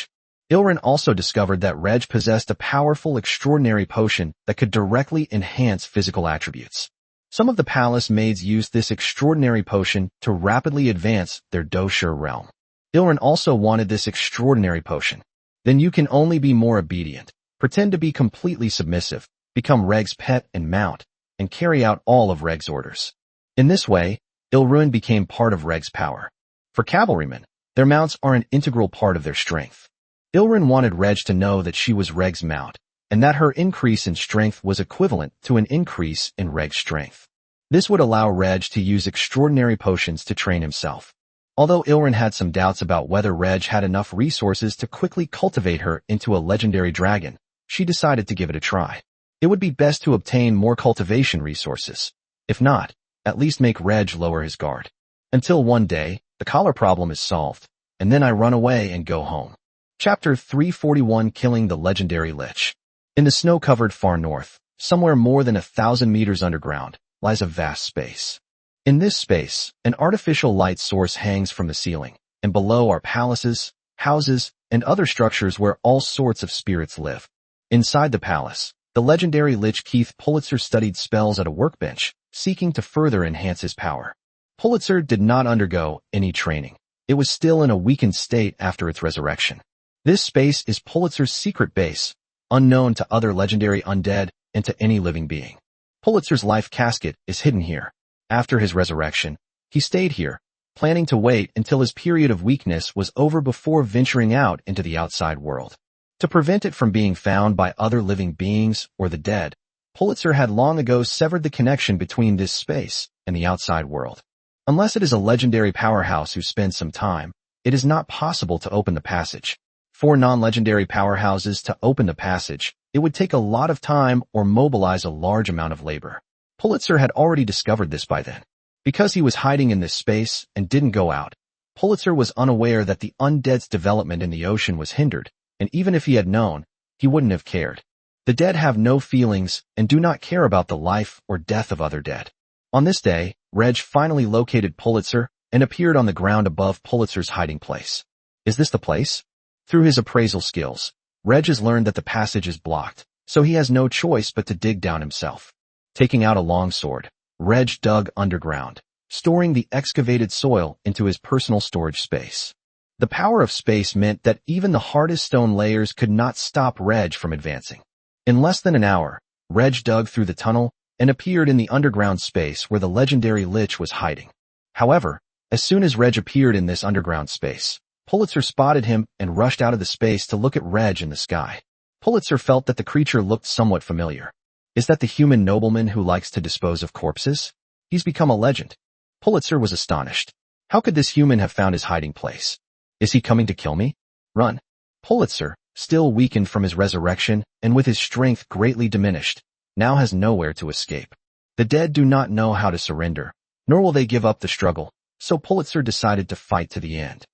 [SPEAKER 1] Ilrun also discovered that Reg possessed a powerful, extraordinary potion that could directly enhance physical attributes. Some of the palace maids used this extraordinary potion to rapidly advance their Doshur realm. Ilrun also wanted this extraordinary potion. Then you can only be more obedient, pretend to be completely submissive, become Reg's pet and mount, and carry out all of Reg's orders. In this way, Ilrun became part of Reg's power. For cavalrymen, their mounts are an integral part of their strength. Ilrun wanted Reg to know that she was Reg's mount, and that her increase in strength was equivalent to an increase in Reg's strength. This would allow Reg to use extraordinary potions to train himself. Although Ilrun had some doubts about whether Reg had enough resources to quickly cultivate her into a legendary dragon, she decided to give it a try. It would be best to obtain more cultivation resources. If not, at least make Reg lower his guard. Until one day, the collar problem is solved, and then I run away and go home. Chapter 341 Killing the Legendary Lich. In the snow-covered far north, somewhere more than 1,000 meters underground, lies a vast space. In this space, an artificial light source hangs from the ceiling, and below are palaces, houses, and other structures where all sorts of spirits live. Inside the palace, the legendary Lich Keith Pulitzer studied spells at a workbench, seeking to further enhance his power. Pulitzer did not undergo any training. It was still in a weakened state after its resurrection. This space is Pulitzer's secret base, unknown to other legendary undead and to any living being. Pulitzer's life casket is hidden here. After his resurrection, he stayed here, planning to wait until his period of weakness was over before venturing out into the outside world. To prevent it from being found by other living beings or the dead, Pulitzer had long ago severed the connection between this space and the outside world. Unless it is a legendary powerhouse who spends some time, it is not possible to open the passage. For non-legendary powerhouses to open the passage, it would take a lot of time or mobilize a large amount of labor. Pulitzer had already discovered this by then. Because he was hiding in this space and didn't go out, Pulitzer was unaware that the undead's development in the ocean was hindered, and even if he had known, he wouldn't have cared. The dead have no feelings and do not care about the life or death of other dead. On this day, Reg finally located Pulitzer and appeared on the ground above Pulitzer's hiding place. Is this the place? Through his appraisal skills, Reg has learned that the passage is blocked, so he has no choice but to dig down himself. Taking out a long sword, Reg dug underground, storing the excavated soil into his personal storage space. The power of space meant that even the hardest stone layers could not stop Reg from advancing. In less than an hour, Reg dug through the tunnel and appeared in the underground space where the legendary Lich was hiding. However, as soon as Reg appeared in this underground space, Pulitzer spotted him and rushed out of the space to look at Reg in the sky. Pulitzer felt that the creature looked somewhat familiar. Is that the human nobleman who likes to dispose of corpses? He's become a legend. Pulitzer was astonished. How could this human have found his hiding place? Is he coming to kill me? Run. Pulitzer, still weakened from his resurrection and with his strength greatly diminished, now has nowhere to escape. The dead do not know how to surrender, nor will they give up the struggle, so Pulitzer decided to fight to the end.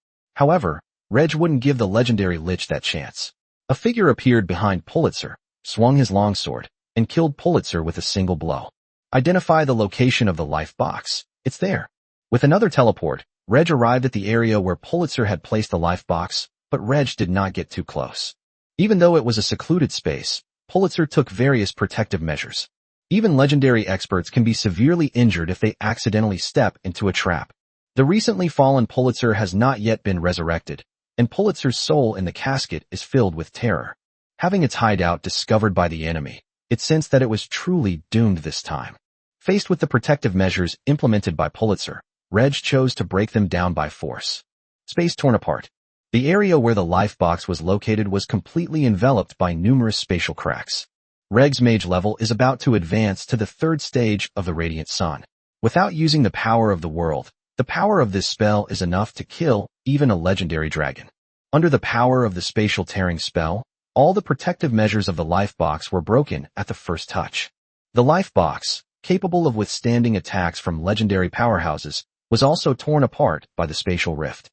[SPEAKER 1] However, Reg wouldn't give the legendary Lich that chance. A figure appeared behind Pulitzer, swung his longsword, and killed Pulitzer with a single blow. Identify the location of the life box. It's there. With another teleport, Reg arrived at the area where Pulitzer had placed the life box, but Reg did not get too close. Even though it was a secluded space, Pulitzer took various protective measures. Even legendary experts can be severely injured if they accidentally step into a trap. The recently fallen Pulitzer has not yet been resurrected, and Pulitzer's soul in the casket is filled with terror. Having its hideout discovered by the enemy, it sensed that it was truly doomed this time. Faced with the protective measures implemented by Pulitzer, Reg chose to break them down by force. Space torn apart. The area where the life box was located was completely enveloped by numerous spatial cracks. Reg's mage level is about to advance to the third stage of the Radiant Sun. Without using the power of the world, the power of this spell is enough to kill even a legendary dragon. Under the power of the spatial tearing spell, all the protective measures of the life box were broken at the first touch. The life box, capable of withstanding attacks from legendary powerhouses, was also torn apart by the spatial rift.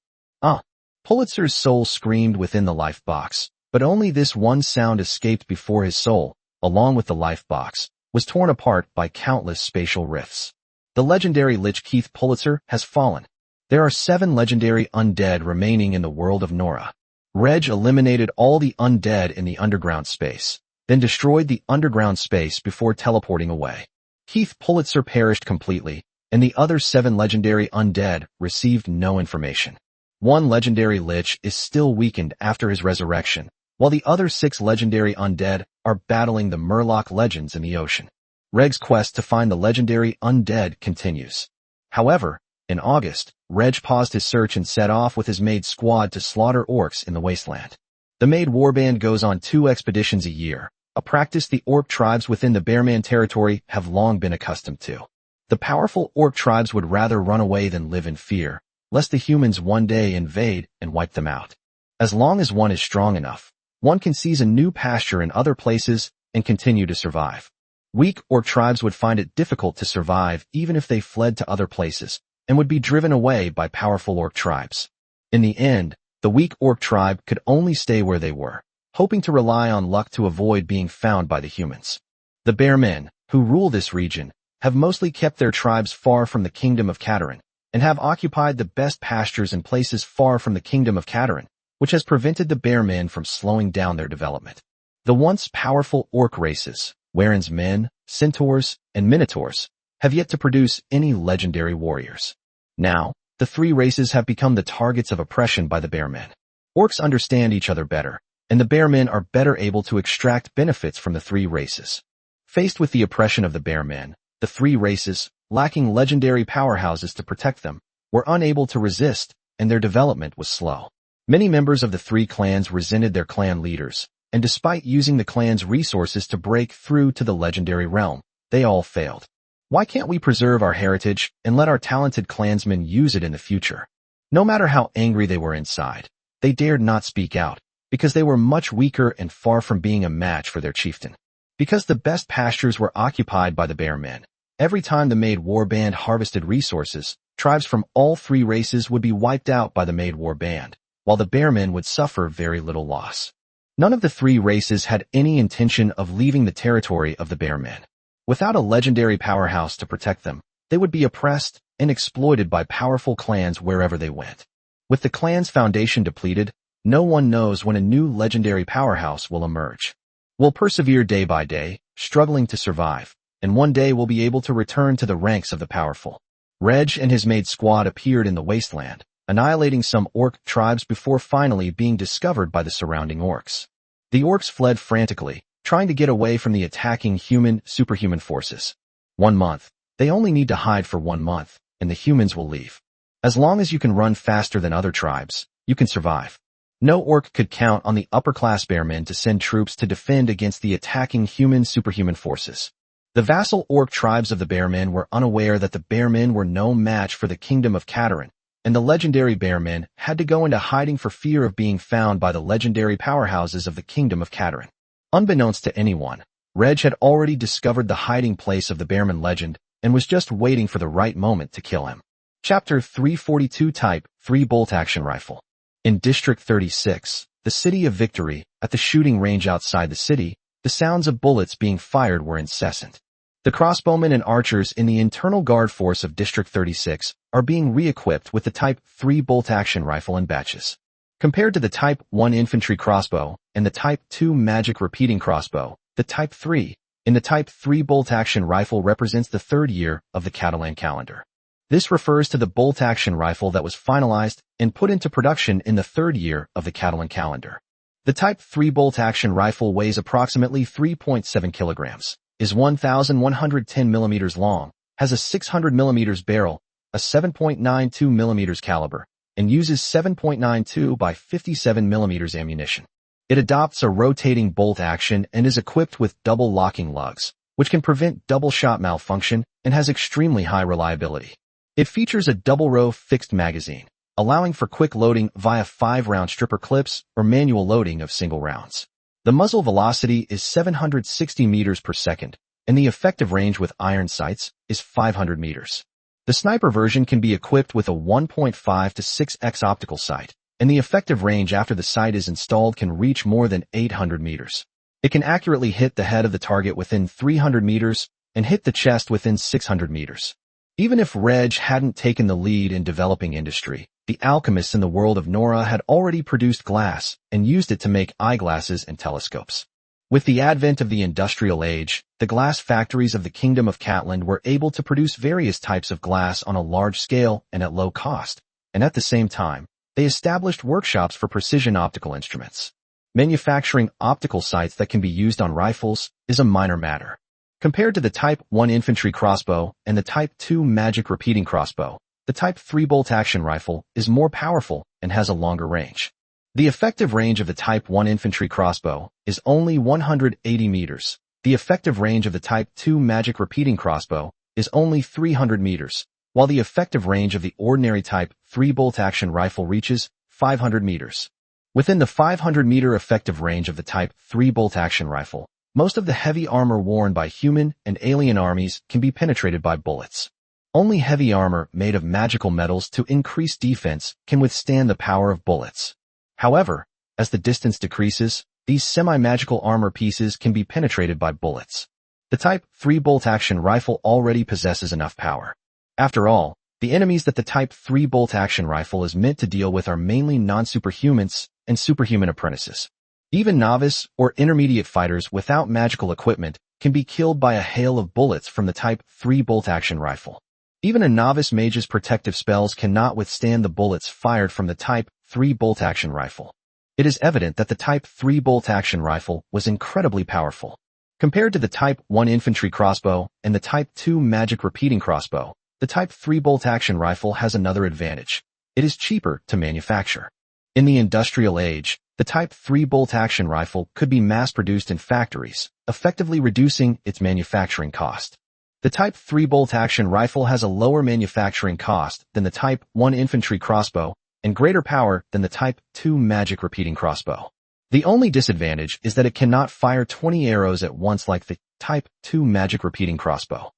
[SPEAKER 1] Pulitzer's soul screamed within the life box, but only this one sound escaped before his soul, along with the life box, was torn apart by countless spatial rifts. The legendary Lich Keith Pulitzer has fallen. There are 7 legendary undead remaining in the world of Nora. Reg eliminated all the undead in the underground space, then destroyed the underground space before teleporting away. Keith Pulitzer perished completely, and the other 7 legendary undead received no information. One legendary Lich is still weakened after his resurrection, while the other 6 legendary undead are battling the Murloc legends in the ocean. Reg's quest to find the legendary undead continues. However, in August, Reg paused his search and set off with his Maid squad to slaughter orcs in the wasteland. The Maid warband goes on 2 expeditions a year, a practice the orc tribes within the Bearman territory have long been accustomed to. The powerful orc tribes would rather run away than live in fear, lest the humans one day invade and wipe them out. As long as one is strong enough, one can seize a new pasture in other places and continue to survive. Weak orc tribes would find it difficult to survive even if they fled to other places, and would be driven away by powerful orc tribes. In the end, the weak orc tribe could only stay where they were, hoping to rely on luck to avoid being found by the humans. The Bearmen, who rule this region, have mostly kept their tribes far from the kingdom of Katarin, and have occupied the best pastures in places far from the kingdom of Katarin, which has prevented the Bearmen from slowing down their development. The once powerful orc races, Waren's men, centaurs, and minotaurs, have yet to produce any legendary warriors. Now, the 3 races have become the targets of oppression by the Bearmen. Orcs understand each other better, and the Bearmen are better able to extract benefits from the 3 races. Faced with the oppression of the Bearmen, the 3 races, lacking legendary powerhouses to protect them, were unable to resist, and their development was slow. Many members of the 3 clans resented their clan leaders, and despite using the clan's resources to break through to the legendary realm, they all failed. Why can't we preserve our heritage and let our talented clansmen use it in the future? No matter how angry they were inside, they dared not speak out, because they were much weaker and far from being a match for their chieftain. Because the best pastures were occupied by the Bearmen, every time the Maid warband harvested resources, tribes from all 3 races would be wiped out by the Maid warband, while the Bearmen would suffer very little loss. None of the 3 races had any intention of leaving the territory of the Bearmen. Without a legendary powerhouse to protect them, they would be oppressed and exploited by powerful clans wherever they went. With the clan's foundation depleted, no one knows when a new legendary powerhouse will emerge. We'll persevere day by day, struggling to survive, and one day we'll be able to return to the ranks of the powerful. Reg and his Maid squad appeared in the wasteland, annihilating some orc tribes before finally being discovered by the surrounding orcs. The orcs fled frantically, trying to get away from the attacking superhuman forces. 1 month. They only need to hide for 1 month, and the humans will leave. As long as you can run faster than other tribes, you can survive. No orc could count on the upper-class Bearmen to send troops to defend against the attacking superhuman forces. The vassal orc tribes of the Bearmen were unaware that the Bearmen were no match for the kingdom of Katarin, and the legendary Bearmen had to go into hiding for fear of being found by the legendary powerhouses of the kingdom of Katarin. Unbeknownst to anyone, Reg had already discovered the hiding place of the Bearman legend and was just waiting for the right moment to kill him. Chapter 342 Type 3 Bolt Action Rifle. In District 36, the City of Victory, at the shooting range outside the city, the sounds of bullets being fired were incessant. The crossbowmen and archers in the internal guard force of District 36 are being re-equipped with the Type 3 bolt-action rifle in batches. Compared to the Type 1 infantry crossbow and the Type 2 magic repeating crossbow, the Type 3 in the Type 3 bolt-action rifle represents the third year of the Catalan calendar. This refers to the bolt-action rifle that was finalized and put into production in the third year of the Catalan calendar. The Type 3 bolt-action rifle weighs approximately 3.7 kilograms, is 1,110 millimeters long, has a 600 millimeters barrel, a 7.92 millimeters caliber, and uses 7.92 by 57 millimeters ammunition. It adopts a rotating bolt action and is equipped with double locking lugs, which can prevent double shot malfunction and has extremely high reliability. It features a double-row fixed magazine, allowing for quick loading via 5-round stripper clips or manual loading of single rounds. The muzzle velocity is 760 meters per second, and the effective range with iron sights is 500 meters. The sniper version can be equipped with a 1.5 to 6x optical sight, and the effective range after the sight is installed can reach more than 800 meters. It can accurately hit the head of the target within 300 meters and hit the chest within 600 meters. Even if Reg hadn't taken the lead in developing industry, the alchemists in the world of Nora had already produced glass and used it to make eyeglasses and telescopes. With the advent of the industrial age, the glass factories of the Kingdom of Catland were able to produce various types of glass on a large scale and at low cost, and at the same time, they established workshops for precision optical instruments. Manufacturing optical sights that can be used on rifles is a minor matter. Compared to the Type 1 infantry crossbow and the Type 2 magic repeating crossbow, the Type 3 bolt-action rifle is more powerful and has a longer range. The effective range of the Type 1 infantry crossbow is only 180 meters. The effective range of the Type 2 magic repeating crossbow is only 300 meters, while the effective range of the ordinary Type 3 bolt-action rifle reaches 500 meters. Within the 500-meter effective range of the Type 3 bolt-action rifle, most of the heavy armor worn by human and alien armies can be penetrated by bullets. Only heavy armor made of magical metals to increase defense can withstand the power of bullets. However, as the distance decreases, these semi-magical armor pieces can be penetrated by bullets. The Type 3 bolt-action rifle already possesses enough power. After all, the enemies that the Type 3 bolt-action rifle is meant to deal with are mainly non-superhumans and superhuman apprentices. Even novice or intermediate fighters without magical equipment can be killed by a hail of bullets from the Type 3 bolt-action rifle. Even a novice mage's protective spells cannot withstand the bullets fired from the Type 3 bolt-action rifle. It is evident that the Type 3 bolt-action rifle was incredibly powerful. Compared to the Type 1 infantry crossbow and the Type 2 magic repeating crossbow, the Type 3 bolt-action rifle has another advantage. It is cheaper to manufacture. In the industrial age, the Type 3 bolt-action rifle could be mass-produced in factories, effectively reducing its manufacturing cost. The Type 3 bolt-action rifle has a lower manufacturing cost than the Type 1 infantry crossbow and greater power than the Type 2 magic repeating crossbow. The only disadvantage is that it cannot fire 20 arrows at once like the Type 2 magic repeating crossbow.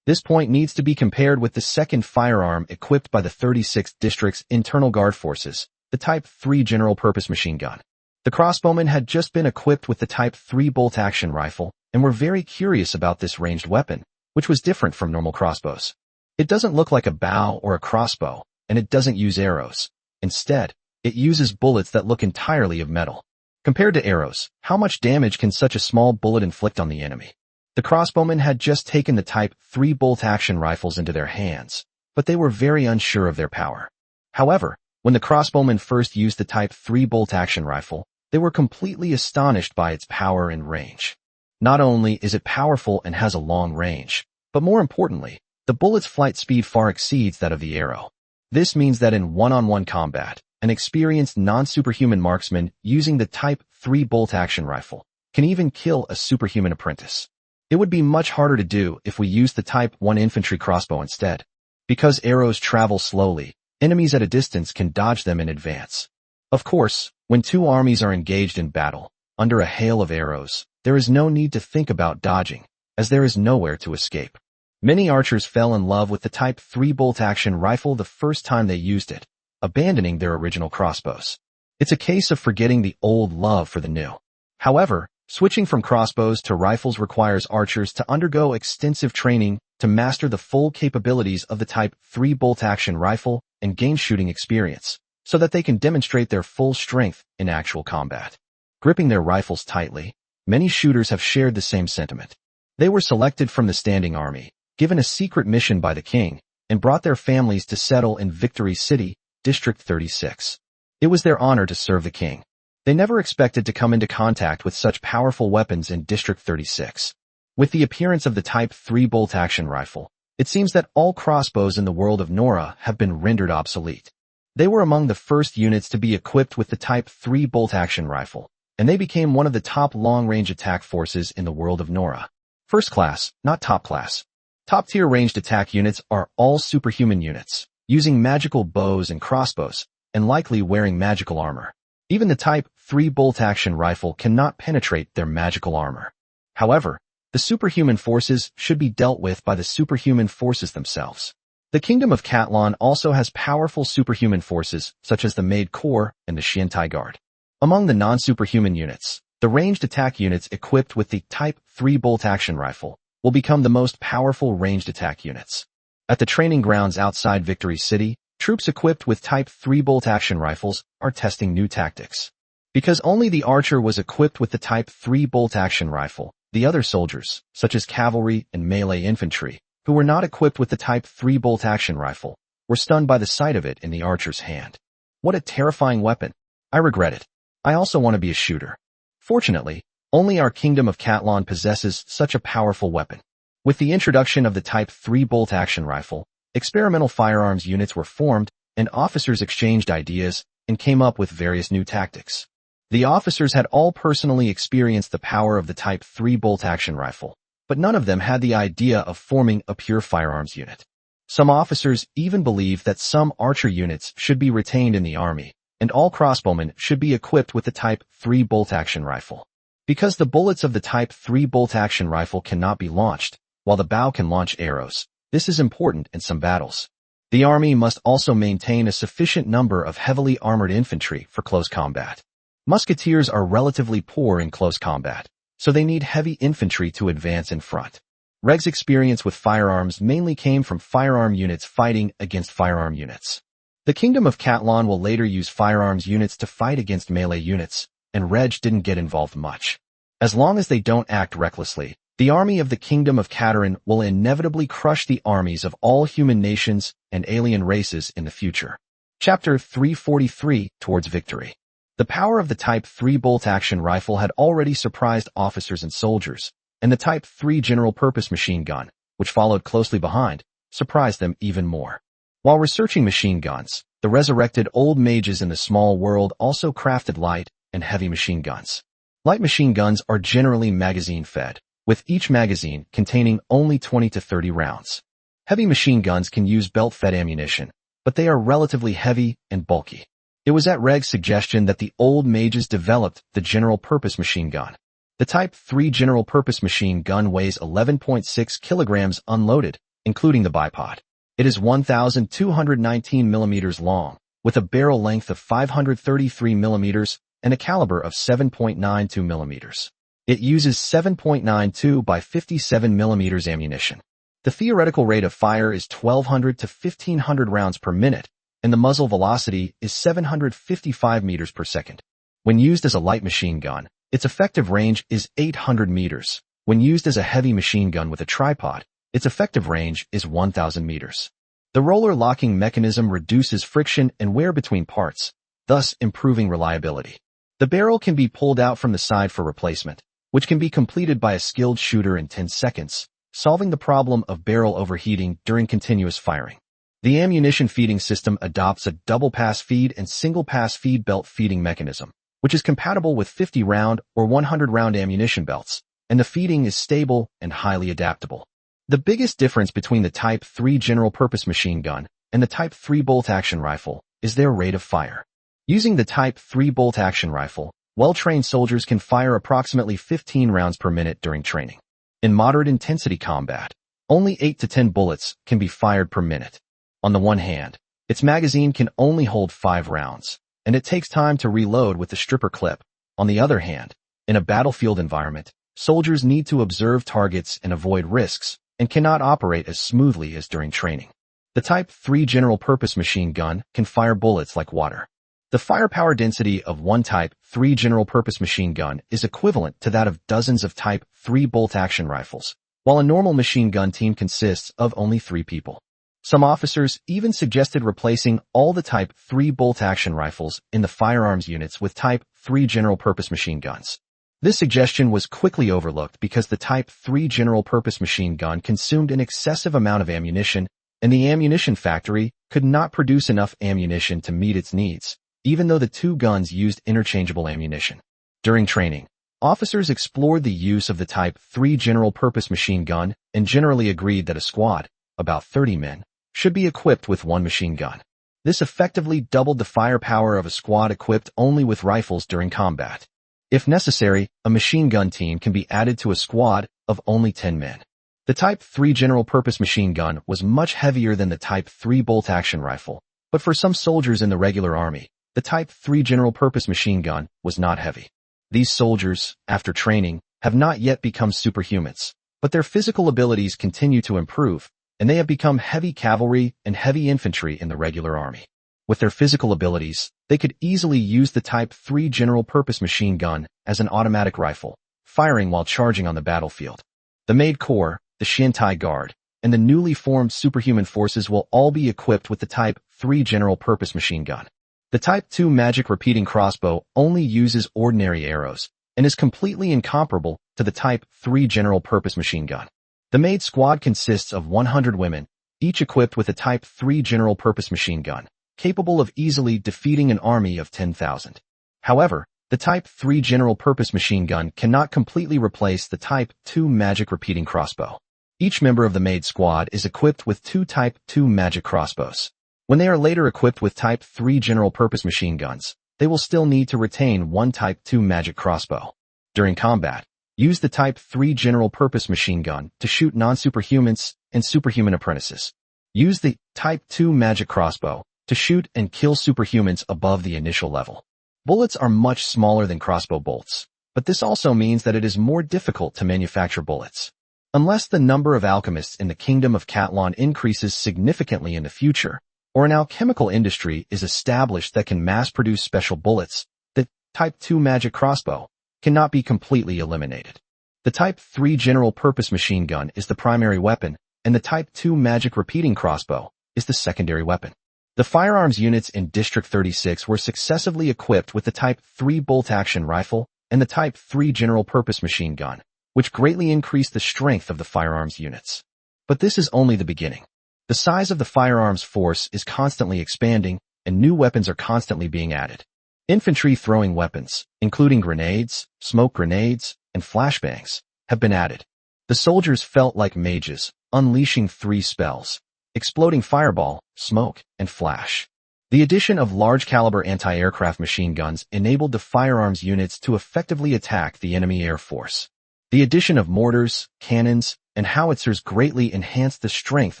[SPEAKER 1] This point needs to be compared with the second firearm equipped by the 36th District's internal guard forces, the Type 3 general-purpose machine gun. The crossbowmen had just been equipped with the Type 3 bolt-action rifle and were very curious about this ranged weapon, which was different from normal crossbows. It doesn't look like a bow or a crossbow, and it doesn't use arrows. Instead, it uses bullets that look entirely of metal. Compared to arrows, how much damage can such a small bullet inflict on the enemy? The crossbowmen had just taken the Type 3 bolt-action rifles into their hands, but they were very unsure of their power. However, when the crossbowmen first used the Type 3 bolt-action rifle, they were completely astonished by its power and range. Not only is it powerful and has a long range, but more importantly, the bullet's flight speed far exceeds that of the arrow. This means that in one-on-one combat, an experienced non-superhuman marksman using the Type 3 bolt-action rifle can even kill a superhuman apprentice. It would be much harder to do if we used the Type 1 infantry crossbow instead. Because arrows travel slowly, enemies at a distance can dodge them in advance. Of course, when two armies are engaged in battle, under a hail of arrows, there is no need to think about dodging, as there is nowhere to escape. Many archers fell in love with the Type 3 bolt-action rifle the first time they used it, abandoning their original crossbows. It's a case of forgetting the old love for the new. However, switching from crossbows to rifles requires archers to undergo extensive training to master the full capabilities of the Type 3 bolt-action rifle and gain shooting experience, so that they can demonstrate their full strength in actual combat. Gripping their rifles tightly, many shooters have shared the same sentiment. They were selected from the standing army, given a secret mission by the king, and brought their families to settle in Victory City, District 36. It was their honor to serve the king. They never expected to come into contact with such powerful weapons in District 36. With the appearance of the Type 3 bolt-action rifle, it seems that all crossbows in the world of Nora have been rendered obsolete. They were among the first units to be equipped with the Type 3 bolt-action rifle, and they became one of the top long-range attack forces in the world of Nora. First class, not top class. Top-tier ranged attack units are all superhuman units, using magical bows and crossbows, and likely wearing magical armor. Even the Type 3 bolt-action rifle cannot penetrate their magical armor. However, the superhuman forces should be dealt with by the superhuman forces themselves. The Kingdom of Catlon also has powerful superhuman forces, such as the Maid Corps and the Xiantai Guard. Among the non-superhuman units, the ranged attack units equipped with the Type 3 bolt-action rifle will become the most powerful ranged attack units. At the training grounds outside Victory City, troops equipped with Type 3 bolt-action rifles are testing new tactics. Because only the archer was equipped with the Type 3 bolt-action rifle, the other soldiers, such as cavalry and melee infantry, who were not equipped with the Type 3 bolt-action rifle, were stunned by the sight of it in the archer's hand. What a terrifying weapon. I regret it. I also want to be a shooter. Fortunately, only our Kingdom of Catlon possesses such a powerful weapon. With the introduction of the Type 3 bolt-action rifle, experimental firearms units were formed, and officers exchanged ideas and came up with various new tactics. The officers had all personally experienced the power of the Type 3 bolt-action rifle, but none of them had the idea of forming a pure firearms unit. Some officers even believed that some archer units should be retained in the army, and all crossbowmen should be equipped with the Type 3 bolt-action rifle. Because the bullets of the Type 3 bolt-action rifle cannot be launched, while the bow can launch arrows, this is important in some battles. The army must also maintain a sufficient number of heavily armored infantry for close combat. Musketeers are relatively poor in close combat, so they need heavy infantry to advance in front. Reg's experience with firearms mainly came from firearm units fighting against firearm units. The Kingdom of Catlon will later use firearms units to fight against melee units, and Reg didn't get involved much. As long as they don't act recklessly, the army of the Kingdom of Caterin will inevitably crush the armies of all human nations and alien races in the future. Chapter 343, Towards Victory. The power of the Type 3 bolt-action rifle had already surprised officers and soldiers, and the Type 3 general-purpose machine gun, which followed closely behind, surprised them even more. While researching machine guns, the resurrected old mages in the small world also crafted light and heavy machine guns. Light machine guns are generally magazine-fed, with each magazine containing only 20 to 30 rounds. Heavy machine guns can use belt-fed ammunition, but they are relatively heavy and bulky. It was at Reg's suggestion that the old mages developed the general-purpose machine gun. The Type 3 general-purpose machine gun weighs 11.6 kilograms unloaded, including the bipod. It is 1,219 millimeters long, with a barrel length of 533 millimeters and a caliber of 7.92 millimeters. It uses 7.92 by 57 millimeters ammunition. The theoretical rate of fire is 1,200 to 1,500 rounds per minute, and the muzzle velocity is 755 meters per second. When used as a light machine gun, its effective range is 800 meters. When used as a heavy machine gun with a tripod, its effective range is 1,000 meters. The roller locking mechanism reduces friction and wear between parts, thus improving reliability. The barrel can be pulled out from the side for replacement, which can be completed by a skilled shooter in 10 seconds, solving the problem of barrel overheating during continuous firing. The ammunition feeding system adopts a double-pass feed and single-pass feed belt feeding mechanism, which is compatible with 50-round or 100-round ammunition belts, and the feeding is stable and highly adaptable. The biggest difference between the Type 3 general-purpose machine gun and the Type 3 bolt-action rifle is their rate of fire. Using the Type 3 bolt-action rifle, well-trained soldiers can fire approximately 15 rounds per minute during training. In moderate-intensity combat, only 8 to 10 bullets can be fired per minute. On the one hand, its magazine can only hold 5 rounds, and it takes time to reload with the stripper clip. On the other hand, in a battlefield environment, soldiers need to observe targets and avoid risks, and cannot operate as smoothly as during training. The Type 3 general-purpose machine gun can fire bullets like water. The firepower density of one Type 3 general-purpose machine gun is equivalent to that of dozens of Type 3 bolt-action rifles, while a normal machine gun team consists of only 3 people. Some officers even suggested replacing all the Type 3 bolt-action rifles in the firearms units with Type 3 general-purpose machine guns. This suggestion was quickly overlooked because the Type 3 general-purpose machine gun consumed an excessive amount of ammunition, and the ammunition factory could not produce enough ammunition to meet its needs, even though the 2 guns used interchangeable ammunition. During training, officers explored the use of the Type 3 general-purpose machine gun and generally agreed that a squad, about 30 men, should be equipped with 1 machine gun. This effectively doubled the firepower of a squad equipped only with rifles during combat. If necessary, a machine gun team can be added to a squad of only 10 men. The Type 3 general-purpose machine gun was much heavier than the Type 3 bolt-action rifle, but for some soldiers in the regular army, the Type 3 general-purpose machine gun was not heavy. These soldiers, after training, have not yet become superhumans, but their physical abilities continue to improve, and they have become heavy cavalry and heavy infantry in the regular army. With their physical abilities, they could easily use the Type 3 general-purpose machine gun as an automatic rifle, firing while charging on the battlefield. The Maid Corps, the Shintai Guard, and the newly formed superhuman forces will all be equipped with the Type 3 general-purpose machine gun. The Type 2 magic repeating crossbow only uses ordinary arrows and is completely incomparable to the Type 3 general-purpose machine gun. The Maid squad consists of 100 women, each equipped with a Type 3 general-purpose machine gun, capable of easily defeating an army of 10,000. However, the Type 3 general-purpose machine gun cannot completely replace the Type 2 magic repeating crossbow. Each member of the Maid squad is equipped with 2 Type 2 magic crossbows. When they are later equipped with Type 3 general-purpose machine guns, they will still need to retain 1 Type 2 magic crossbow. During combat, use the Type 3 general-purpose machine gun to shoot non-superhumans and superhuman apprentices. Use the Type 2 magic crossbow to shoot and kill superhumans above the initial level. Bullets are much smaller than crossbow bolts, but this also means that it is more difficult to manufacture bullets. Unless the number of alchemists in the Kingdom of Catalan increases significantly in the future, or an alchemical industry is established that can mass-produce special bullets, the Type 2 magic crossbow cannot be completely eliminated. The Type 3 general-purpose machine gun is the primary weapon, and the Type 2 magic repeating crossbow is the secondary weapon. The firearms units in District 36 were successively equipped with the Type 3 bolt-action rifle and the Type 3 general-purpose machine gun, which greatly increased the strength of the firearms units. But this is only the beginning. The size of the firearms force is constantly expanding, and new weapons are constantly being added. Infantry throwing weapons, including grenades, smoke grenades, and flashbangs, have been added. The soldiers felt like mages, unleashing 3 spells: exploding fireball, smoke, and flash. The addition of large-caliber anti-aircraft machine guns enabled the firearms units to effectively attack the enemy air force. The addition of mortars, cannons, and howitzers greatly enhanced the strength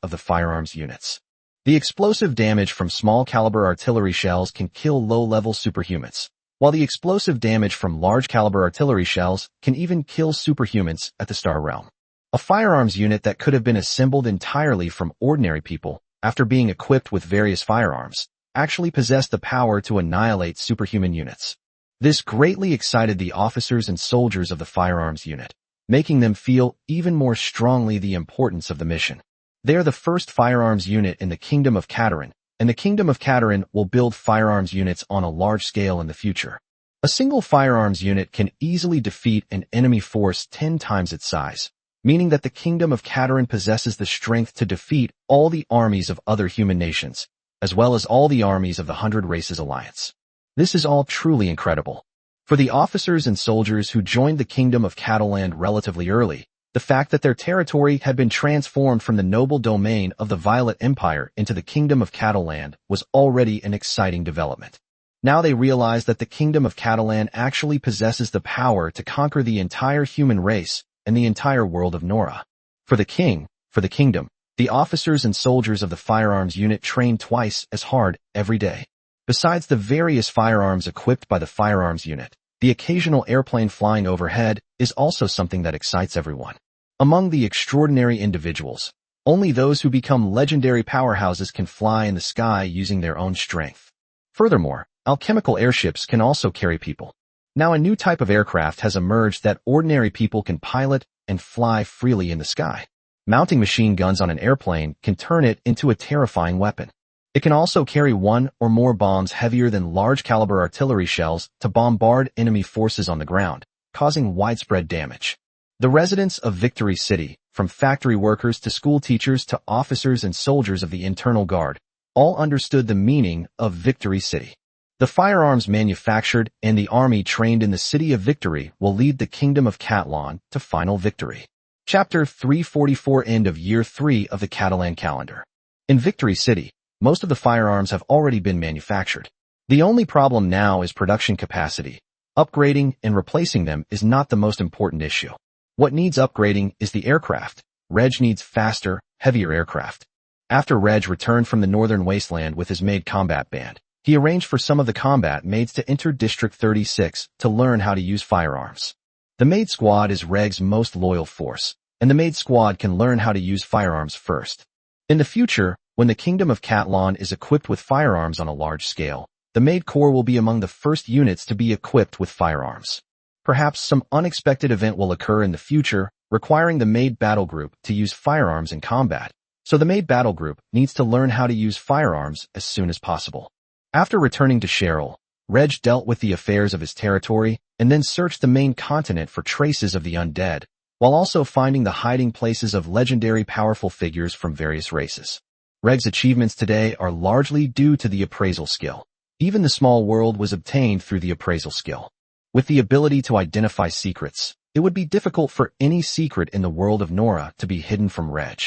[SPEAKER 1] of the firearms units. The explosive damage from small-caliber artillery shells can kill low-level superhumans, while the explosive damage from large-caliber artillery shells can even kill superhumans at the Star Realm. A firearms unit that could have been assembled entirely from ordinary people, after being equipped with various firearms, actually possessed the power to annihilate superhuman units. This greatly excited the officers and soldiers of the firearms unit, making them feel even more strongly the importance of the mission. They are the first firearms unit in the Kingdom of Catalan, and the Kingdom of Catalan will build firearms units on a large scale in the future. A single firearms unit can easily defeat an enemy force 10 times its size, meaning that the Kingdom of Catalan possesses the strength to defeat all the armies of other human nations, as well as all the armies of the 100 Races Alliance. This is all truly incredible. For the officers and soldiers who joined the Kingdom of Catalan relatively early, the fact that their territory had been transformed from the noble domain of the Violet Empire into the Kingdom of Catalan was already an exciting development. Now they realized that the Kingdom of Catalan actually possesses the power to conquer the entire human race and the entire world of Nora. For the kingdom, the officers and soldiers of the firearms unit trained twice as hard every day. Besides the various firearms equipped by the firearms unit, the occasional airplane flying overhead is also something that excites everyone. Among the extraordinary individuals, only those who become legendary powerhouses can fly in the sky using their own strength. Furthermore, alchemical airships can also carry people. Now a new type of aircraft has emerged that ordinary people can pilot and fly freely in the sky. Mounting machine guns on an airplane can turn it into a terrifying weapon. It can also carry one or more bombs heavier than large-caliber artillery shells to bombard enemy forces on the ground, causing widespread damage. The residents of Victory City, from factory workers to school teachers to officers and soldiers of the internal guard, all understood the meaning of Victory City. The firearms manufactured and the army trained in the city of Victory will lead the kingdom of Catalan to final victory. Chapter 344, End of Year 3 of the Catalan calendar. In Victory City, most of the firearms have already been manufactured. The only problem now is production capacity. Upgrading and replacing them is not the most important issue. What needs upgrading is the aircraft. Reg needs faster, heavier aircraft. After Reg returned from the northern wasteland with his Maid combat band, he arranged for some of the combat maids to enter District 36 to learn how to use firearms. The Maid squad is Reg's most loyal force, and the Maid squad can learn how to use firearms first. In the future, when the Kingdom of Catalan is equipped with firearms on a large scale, the Maid Corps will be among the first units to be equipped with firearms. Perhaps some unexpected event will occur in the future, requiring the Maid Battle Group to use firearms in combat, so the Maid Battle Group needs to learn how to use firearms as soon as possible. After returning to Cheryl, Reg dealt with the affairs of his territory and then searched the main continent for traces of the undead, while also finding the hiding places of legendary powerful figures from various races. Reg's achievements today are largely due to the appraisal skill. Even the small world was obtained through the appraisal skill. With the ability to identify secrets, it would be difficult for any secret in the world of Nora to be hidden from Reg.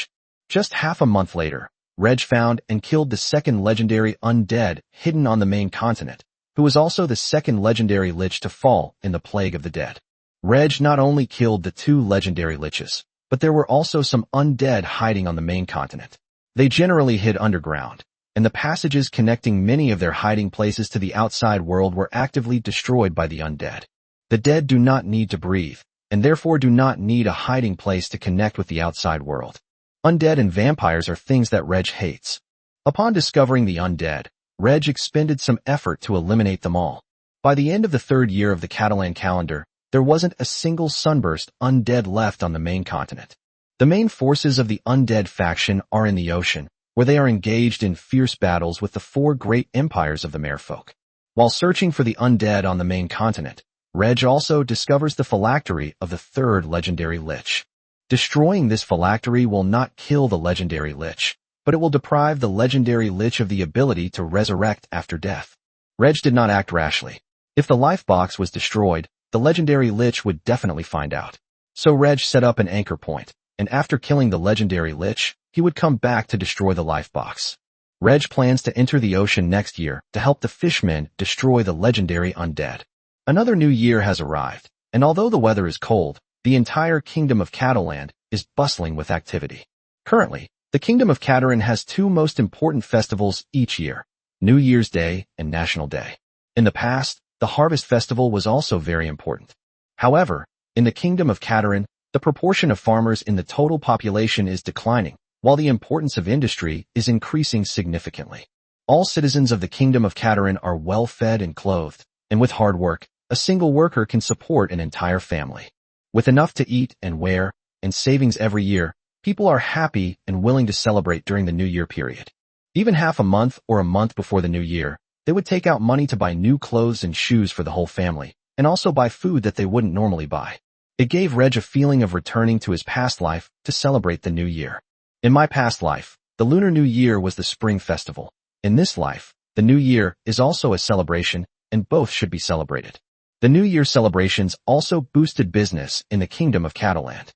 [SPEAKER 1] Just half a month later, Reg found and killed the second legendary undead hidden on the main continent, who was also the second legendary lich to fall in the Plague of the Dead. Reg not only killed the two legendary liches, but there were also some undead hiding on the main continent. They generally hid underground, and the passages connecting many of their hiding places to the outside world were actively destroyed by the undead. The dead do not need to breathe, and therefore do not need a hiding place to connect with the outside world. Undead and vampires are things that Reg hates. Upon discovering the undead, Reg expended some effort to eliminate them all. By the end of the third year of the Catalan calendar, there wasn't a single sunburst undead left on the main continent. The main forces of the undead faction are in the ocean, where they are engaged in fierce battles with the four great empires of the merfolk. While searching for the undead on the main continent, Reg also discovers the phylactery of the third legendary lich. Destroying this phylactery will not kill the legendary lich, but it will deprive the legendary lich of the ability to resurrect after death. Reg did not act rashly. If the life box was destroyed, the legendary lich would definitely find out. So Reg set up an anchor point, and after killing the legendary lich, he would come back to destroy the life box. Reg plans to enter the ocean next year to help the fishmen destroy the legendary undead. Another new year has arrived, and although the weather is cold, the entire Kingdom of Catalan is bustling with activity. Currently, the Kingdom of Catalan has two most important festivals each year, New Year's Day and National Day. In the past, the Harvest Festival was also very important. However, in the Kingdom of Catalan, the proportion of farmers in the total population is declining, while the importance of industry is increasing significantly. All citizens of the Kingdom of Catalan are well fed and clothed, and with hard work, a single worker can support an entire family. With enough to eat and wear, and savings every year, people are happy and willing to celebrate during the New Year period. Even half a month or a month before the New Year, they would take out money to buy new clothes and shoes for the whole family, and also buy food that they wouldn't normally buy. It gave Reg a feeling of returning to his past life to celebrate the new year. In my past life, the Lunar New Year was the spring festival. In this life, the New Year is also a celebration, and both should be celebrated. The New Year celebrations also boosted business in the Kingdom of Catalan.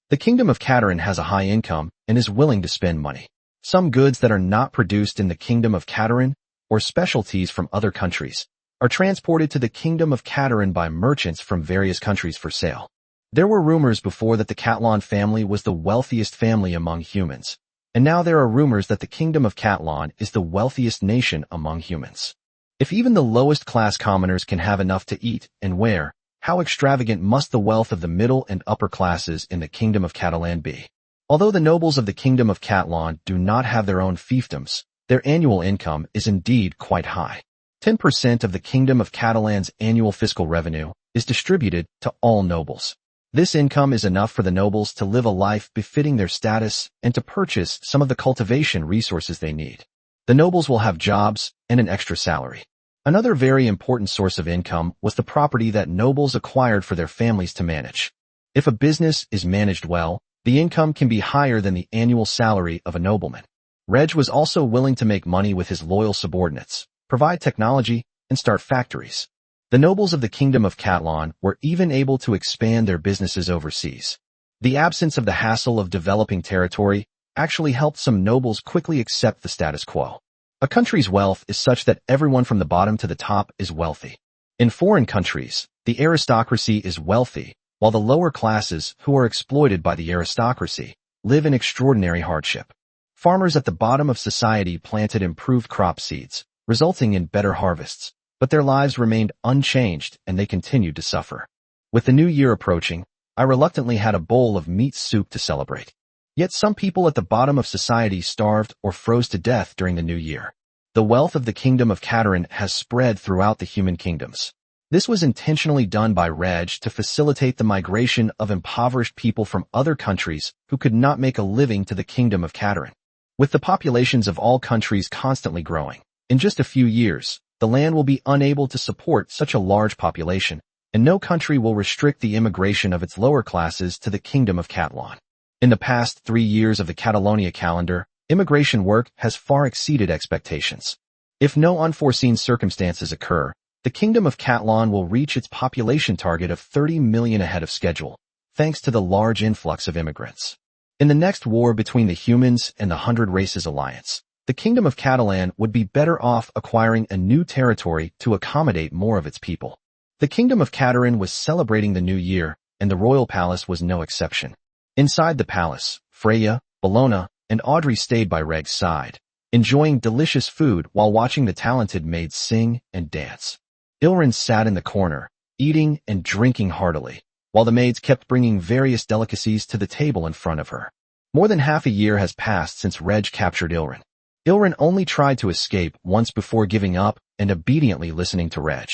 [SPEAKER 1] The Kingdom of Catalan has a high income and is willing to spend money. Some goods that are not produced in the Kingdom of Catalan, or specialties from other countries, are transported to the Kingdom of Catalan by merchants from various countries for sale. There were rumors before that the Catalan family was the wealthiest family among humans, and now there are rumors that the Kingdom of Catalan is the wealthiest nation among humans. If even the lowest class commoners can have enough to eat and wear, how extravagant must the wealth of the middle and upper classes in the Kingdom of Catalan be? Although the nobles of the Kingdom of Catalan do not have their own fiefdoms, their annual income is indeed quite high. 10% of the Kingdom of Catalan's annual fiscal revenue is distributed to all nobles. This income is enough for the nobles to live a life befitting their status and to purchase some of the cultivation resources they need. The nobles will have jobs and an extra salary. Another very important source of income was the property that nobles acquired for their families to manage. If a business is managed well, the income can be higher than the annual salary of a nobleman. Reg was also willing to make money with his loyal subordinates, provide technology, and start factories. The nobles of the Kingdom of Catalan were even able to expand their businesses overseas. The absence of the hassle of developing territory actually helped some nobles quickly accept the status quo. A country's wealth is such that everyone from the bottom to the top is wealthy. In foreign countries, the aristocracy is wealthy, while the lower classes, who are exploited by the aristocracy, live in extraordinary hardship. Farmers at the bottom of society planted improved crop seeds, resulting in better harvests, but their lives remained unchanged and they continued to suffer. With the new year approaching, I reluctantly had a bowl of meat soup to celebrate. Yet some people at the bottom of society starved or froze to death during the new year. The wealth of the Kingdom of Catalan has spread throughout the human kingdoms. This was intentionally done by Reg to facilitate the migration of impoverished people from other countries who could not make a living to the Kingdom of Catalan. With the populations of all countries constantly growing, in just a few years, the land will be unable to support such a large population, and no country will restrict the immigration of its lower classes to the Kingdom of Catalan. In the past 3 years of the Catalonia calendar, immigration work has far exceeded expectations. If no unforeseen circumstances occur, the Kingdom of Catalan will reach its population target of 30 million ahead of schedule, thanks to the large influx of immigrants. In the next war between the humans and the 100 Races Alliance, the Kingdom of Catalan would be better off acquiring a new territory to accommodate more of its people. The Kingdom of Catalan was celebrating the new year, and the royal palace was no exception. Inside the palace, Freya, Bellona, and Audrey stayed by Reg's side, enjoying delicious food while watching the talented maids sing and dance. Ilrin sat in the corner, eating and drinking heartily, while the maids kept bringing various delicacies to the table in front of her. More than half a year has passed since Reg captured Ilrin. Ilrin only tried to escape once before giving up and obediently listening to Reg.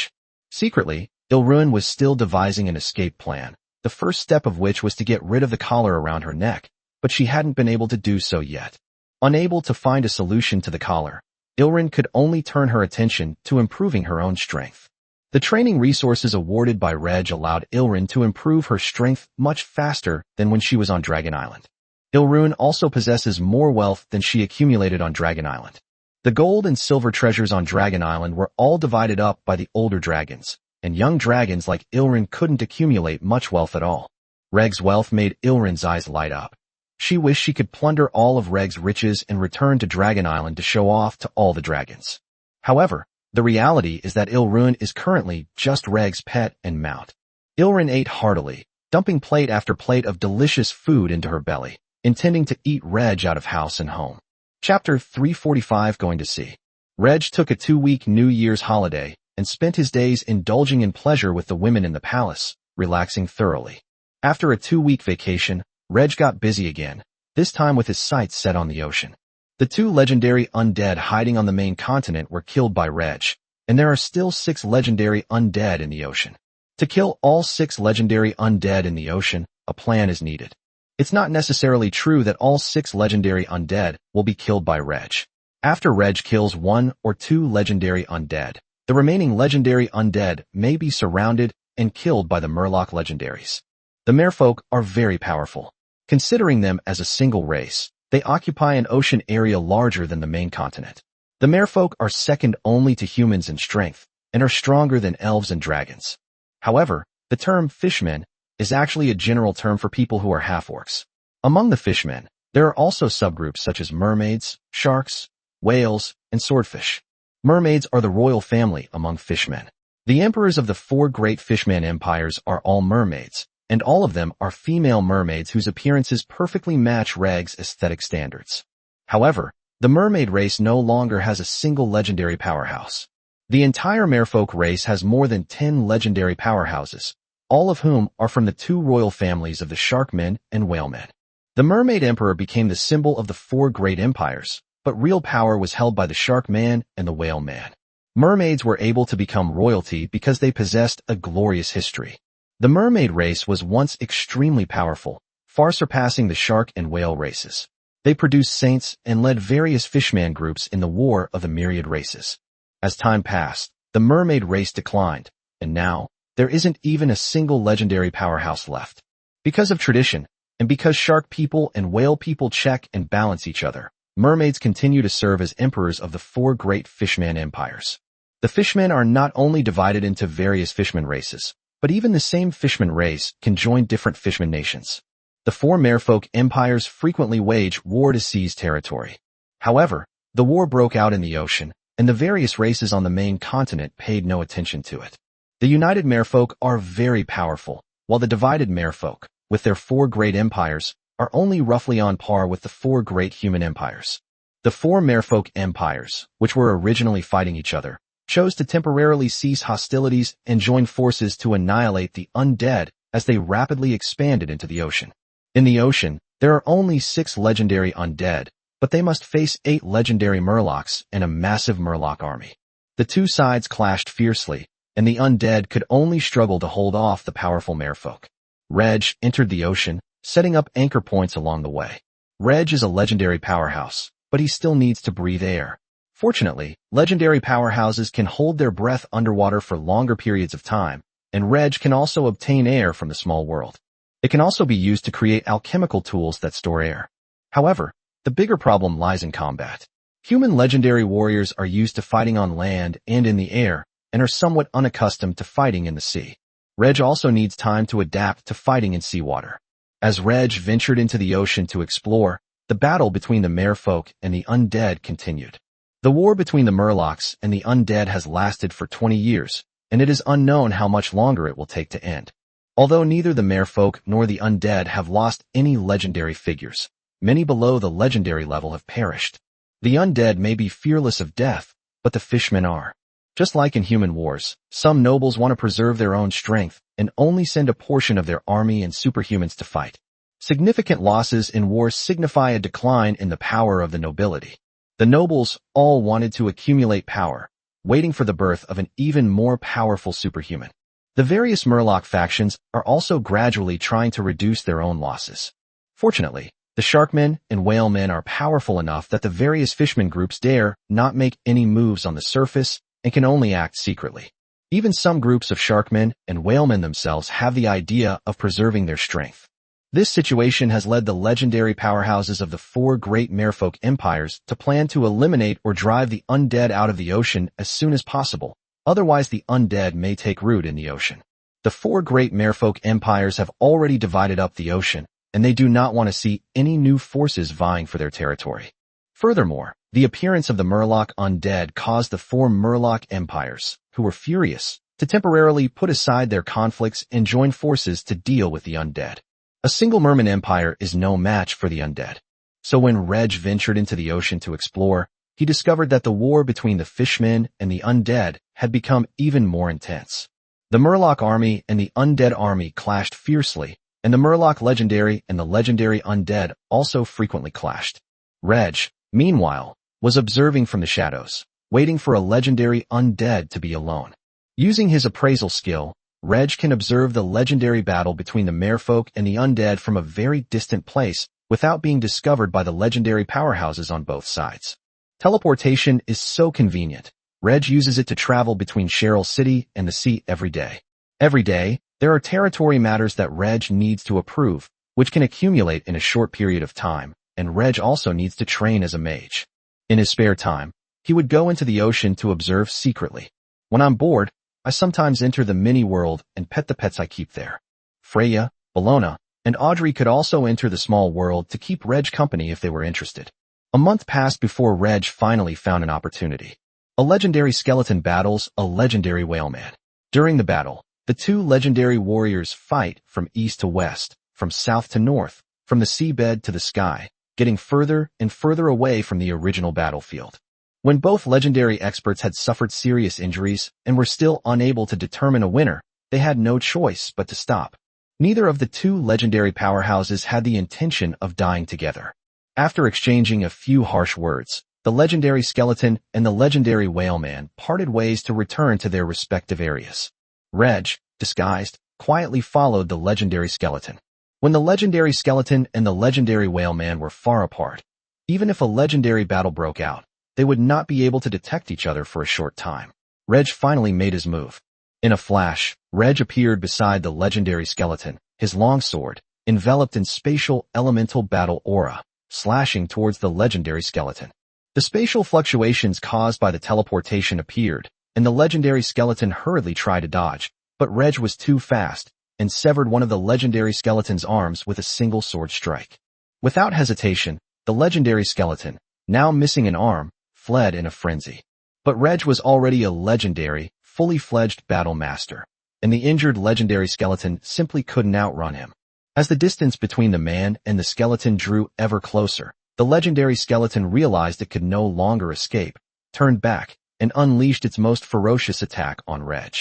[SPEAKER 1] Secretly, Ilrin was still devising an escape plan, the first step of which was to get rid of the collar around her neck, but she hadn't been able to do so yet. Unable to find a solution to the collar, Ilrin could only turn her attention to improving her own strength. The training resources awarded by Reg allowed Ilrin to improve her strength much faster than when she was on Dragon Island. Ilrin also possesses more wealth than she accumulated on Dragon Island. The gold and silver treasures on Dragon Island were all divided up by the older dragons, and young dragons like Ilrin couldn't accumulate much wealth at all. Reg's wealth made Ilrin's eyes light up. She wished she could plunder all of Reg's riches and return to Dragon Island to show off to all the dragons. However, the reality is that Ilrin is currently just Reg's pet and mount. Ilrin ate heartily, dumping plate after plate of delicious food into her belly, intending to eat Reg out of house and home. Chapter 345 Going to Sea. Reg took a 2-week New Year's holiday and spent his days indulging in pleasure with the women in the palace, relaxing thoroughly. After a 2-week vacation, Reg got busy again, this time with his sights set on the ocean. The 2 legendary undead hiding on the main continent were killed by Reg, and there are still 6 legendary undead in the ocean. To kill all 6 legendary undead in the ocean, a plan is needed. It's not necessarily true that all 6 legendary undead will be killed by Reg. After Reg kills 1 or 2 legendary undead, the remaining legendary undead may be surrounded and killed by the Murloc legendaries. The merfolk are very powerful. Considering them as a single race, they occupy an ocean area larger than the main continent. The merfolk are second only to humans in strength, and are stronger than elves and dragons. However, the term fishmen is actually a general term for people who are half-orcs. Among the fishmen, there are also subgroups such as mermaids, sharks, whales, and swordfish. Mermaids are the royal family among fishmen. The emperors of the 4 great fishman empires are all mermaids, and all of them are female mermaids whose appearances perfectly match Reg's aesthetic standards. However, the mermaid race no longer has a single legendary powerhouse. The entire merfolk race has more than 10 legendary powerhouses, all of whom are from the two royal families of the Sharkmen and Whalemen. The Mermaid Emperor became the symbol of the four great empires, but real power was held by the Sharkman and the Whaleman. Mermaids were able to become royalty because they possessed a glorious history. The mermaid race was once extremely powerful, far surpassing the shark and whale races. They produced saints and led various fishman groups in the war of the myriad races. As time passed, the mermaid race declined, and now, there isn't even a single legendary powerhouse left. Because of tradition, and because shark people and whale people check and balance each other, mermaids continue to serve as emperors of the four great fishman empires. The fishmen are not only divided into various fishman races, but even the same fishman race can join different fishman nations. The four merfolk empires frequently wage war to seize territory. However, the war broke out in the ocean, and the various races on the main continent paid no attention to it. The united merfolk are very powerful, while the divided merfolk, with their four great empires, are only roughly on par with the four great human empires. The four merfolk empires, which were originally fighting each other, chose to temporarily cease hostilities and join forces to annihilate the undead as they rapidly expanded into the ocean. In the ocean, there are only 6 legendary undead, but they must face 8 legendary murlocs and a massive murloc army. The two sides clashed fiercely, and the undead could only struggle to hold off the powerful merfolk. Reg entered the ocean, setting up anchor points along the way. Reg is a legendary powerhouse, but he still needs to breathe air. Fortunately, legendary powerhouses can hold their breath underwater for longer periods of time, and Reg can also obtain air from the small world. It can also be used to create alchemical tools that store air. However, the bigger problem lies in combat. Human legendary warriors are used to fighting on land and in the air, and are somewhat unaccustomed to fighting in the sea. Reg also needs time to adapt to fighting in seawater. As Reg ventured into the ocean to explore, the battle between the merfolk and the undead continued. The war between the murlocs and the undead has lasted for 20 years, and it is unknown how much longer it will take to end. Although neither the merfolk nor the undead have lost any legendary figures, many below the legendary level have perished. The undead may be fearless of death, but the fishmen are. Just like in human wars, some nobles want to preserve their own strength and only send a portion of their army and superhumans to fight. Significant losses in wars signify a decline in the power of the nobility. The nobles all wanted to accumulate power, waiting for the birth of an even more powerful superhuman. The various murloc factions are also gradually trying to reduce their own losses. Fortunately, the Sharkmen and Whalemen are powerful enough that the various fishman groups dare not make any moves on the surface and can only act secretly. Even some groups of Sharkmen and Whalemen themselves have the idea of preserving their strength. This situation has led the legendary powerhouses of the four great merfolk empires to plan to eliminate or drive the undead out of the ocean as soon as possible, otherwise the undead may take root in the ocean. The four great merfolk empires have already divided up the ocean, and they do not want to see any new forces vying for their territory. Furthermore, the appearance of the Murloc undead caused the four Murloc empires, who were furious, to temporarily put aside their conflicts and join forces to deal with the undead. A single merman empire is no match for the undead. So when Reg ventured into the ocean to explore, he discovered that the war between the fishmen and the undead had become even more intense. The Murloc army and the undead army clashed fiercely, and the Murloc legendary and the legendary undead also frequently clashed. Reg, meanwhile, was observing from the shadows, waiting for a legendary undead to be alone. Using his appraisal skill, Reg can observe the legendary battle between the merfolk and the undead from a very distant place without being discovered by the legendary powerhouses on both sides. Teleportation is so convenient. Reg uses it to travel between Cheryl City and the sea every day. Every day, there are territory matters that Reg needs to approve, which can accumulate in a short period of time, and Reg also needs to train as a mage. In his spare time, he would go into the ocean to observe secretly. When I'm bored, I sometimes enter the mini-world and pet the pets I keep there. Freya, Bologna, and Audrey could also enter the small world to keep Reg company if they were interested. A month passed before Reg finally found an opportunity. A legendary skeleton battles a legendary whaleman. During the battle, the two legendary warriors fight from east to west, from south to north, from the seabed to the sky, getting further and further away from the original battlefield. When both legendary experts had suffered serious injuries and were still unable to determine a winner, they had no choice but to stop. Neither of the two legendary powerhouses had the intention of dying together. After exchanging a few harsh words, the legendary skeleton and the legendary whaleman parted ways to return to their respective areas. Reg, disguised, quietly followed the legendary skeleton. When the legendary skeleton and the legendary whaleman were far apart, even if a legendary battle broke out, they would not be able to detect each other for a short time. Reg finally made his move. In a flash, Reg appeared beside the legendary skeleton, his long sword, enveloped in spatial elemental battle aura, slashing towards the legendary skeleton. The spatial fluctuations caused by the teleportation appeared, and the legendary skeleton hurriedly tried to dodge, but Reg was too fast, and severed one of the legendary skeleton's arms with a single sword strike. Without hesitation, the legendary skeleton, now missing an arm, fled in a frenzy. But Reg was already a legendary, fully fledged battle master, and the injured legendary skeleton simply couldn't outrun him. As the distance between the man and the skeleton drew ever closer, the legendary skeleton realized it could no longer escape, turned back, and unleashed its most ferocious attack on Reg.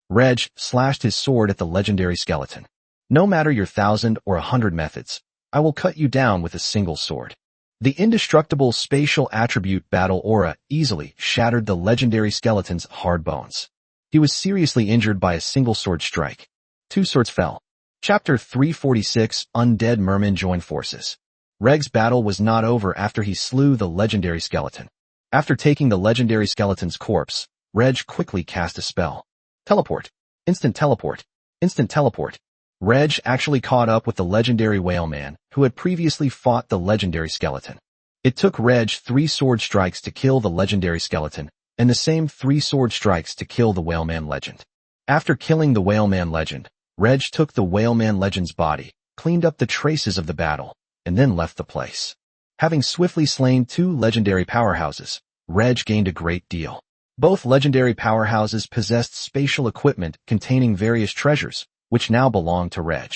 [SPEAKER 1] Reg slashed his sword at the legendary skeleton. No matter your 1,000 or 100 methods, I will cut you down with a single sword. The indestructible spatial attribute battle aura easily shattered the legendary skeleton's hard bones. He was seriously injured by a single sword strike. 2 swords fell. Chapter 346 Undead Mermen Join Forces. Reg's battle was not over after he slew the legendary skeleton. After taking the legendary skeleton's corpse, Reg quickly cast a spell. Teleport. Instant teleport. Instant teleport. Reg actually caught up with the legendary whaleman, who had previously fought the legendary skeleton. It took Reg 3 sword strikes to kill the legendary skeleton, and the same 3 sword strikes to kill the whaleman legend. After killing the whaleman legend, Reg took the whaleman legend's body, cleaned up the traces of the battle, and then left the place. Having swiftly slain 2 legendary powerhouses, Reg gained a great deal. Both legendary powerhouses possessed spatial equipment containing various treasures, which now belonged to Reg.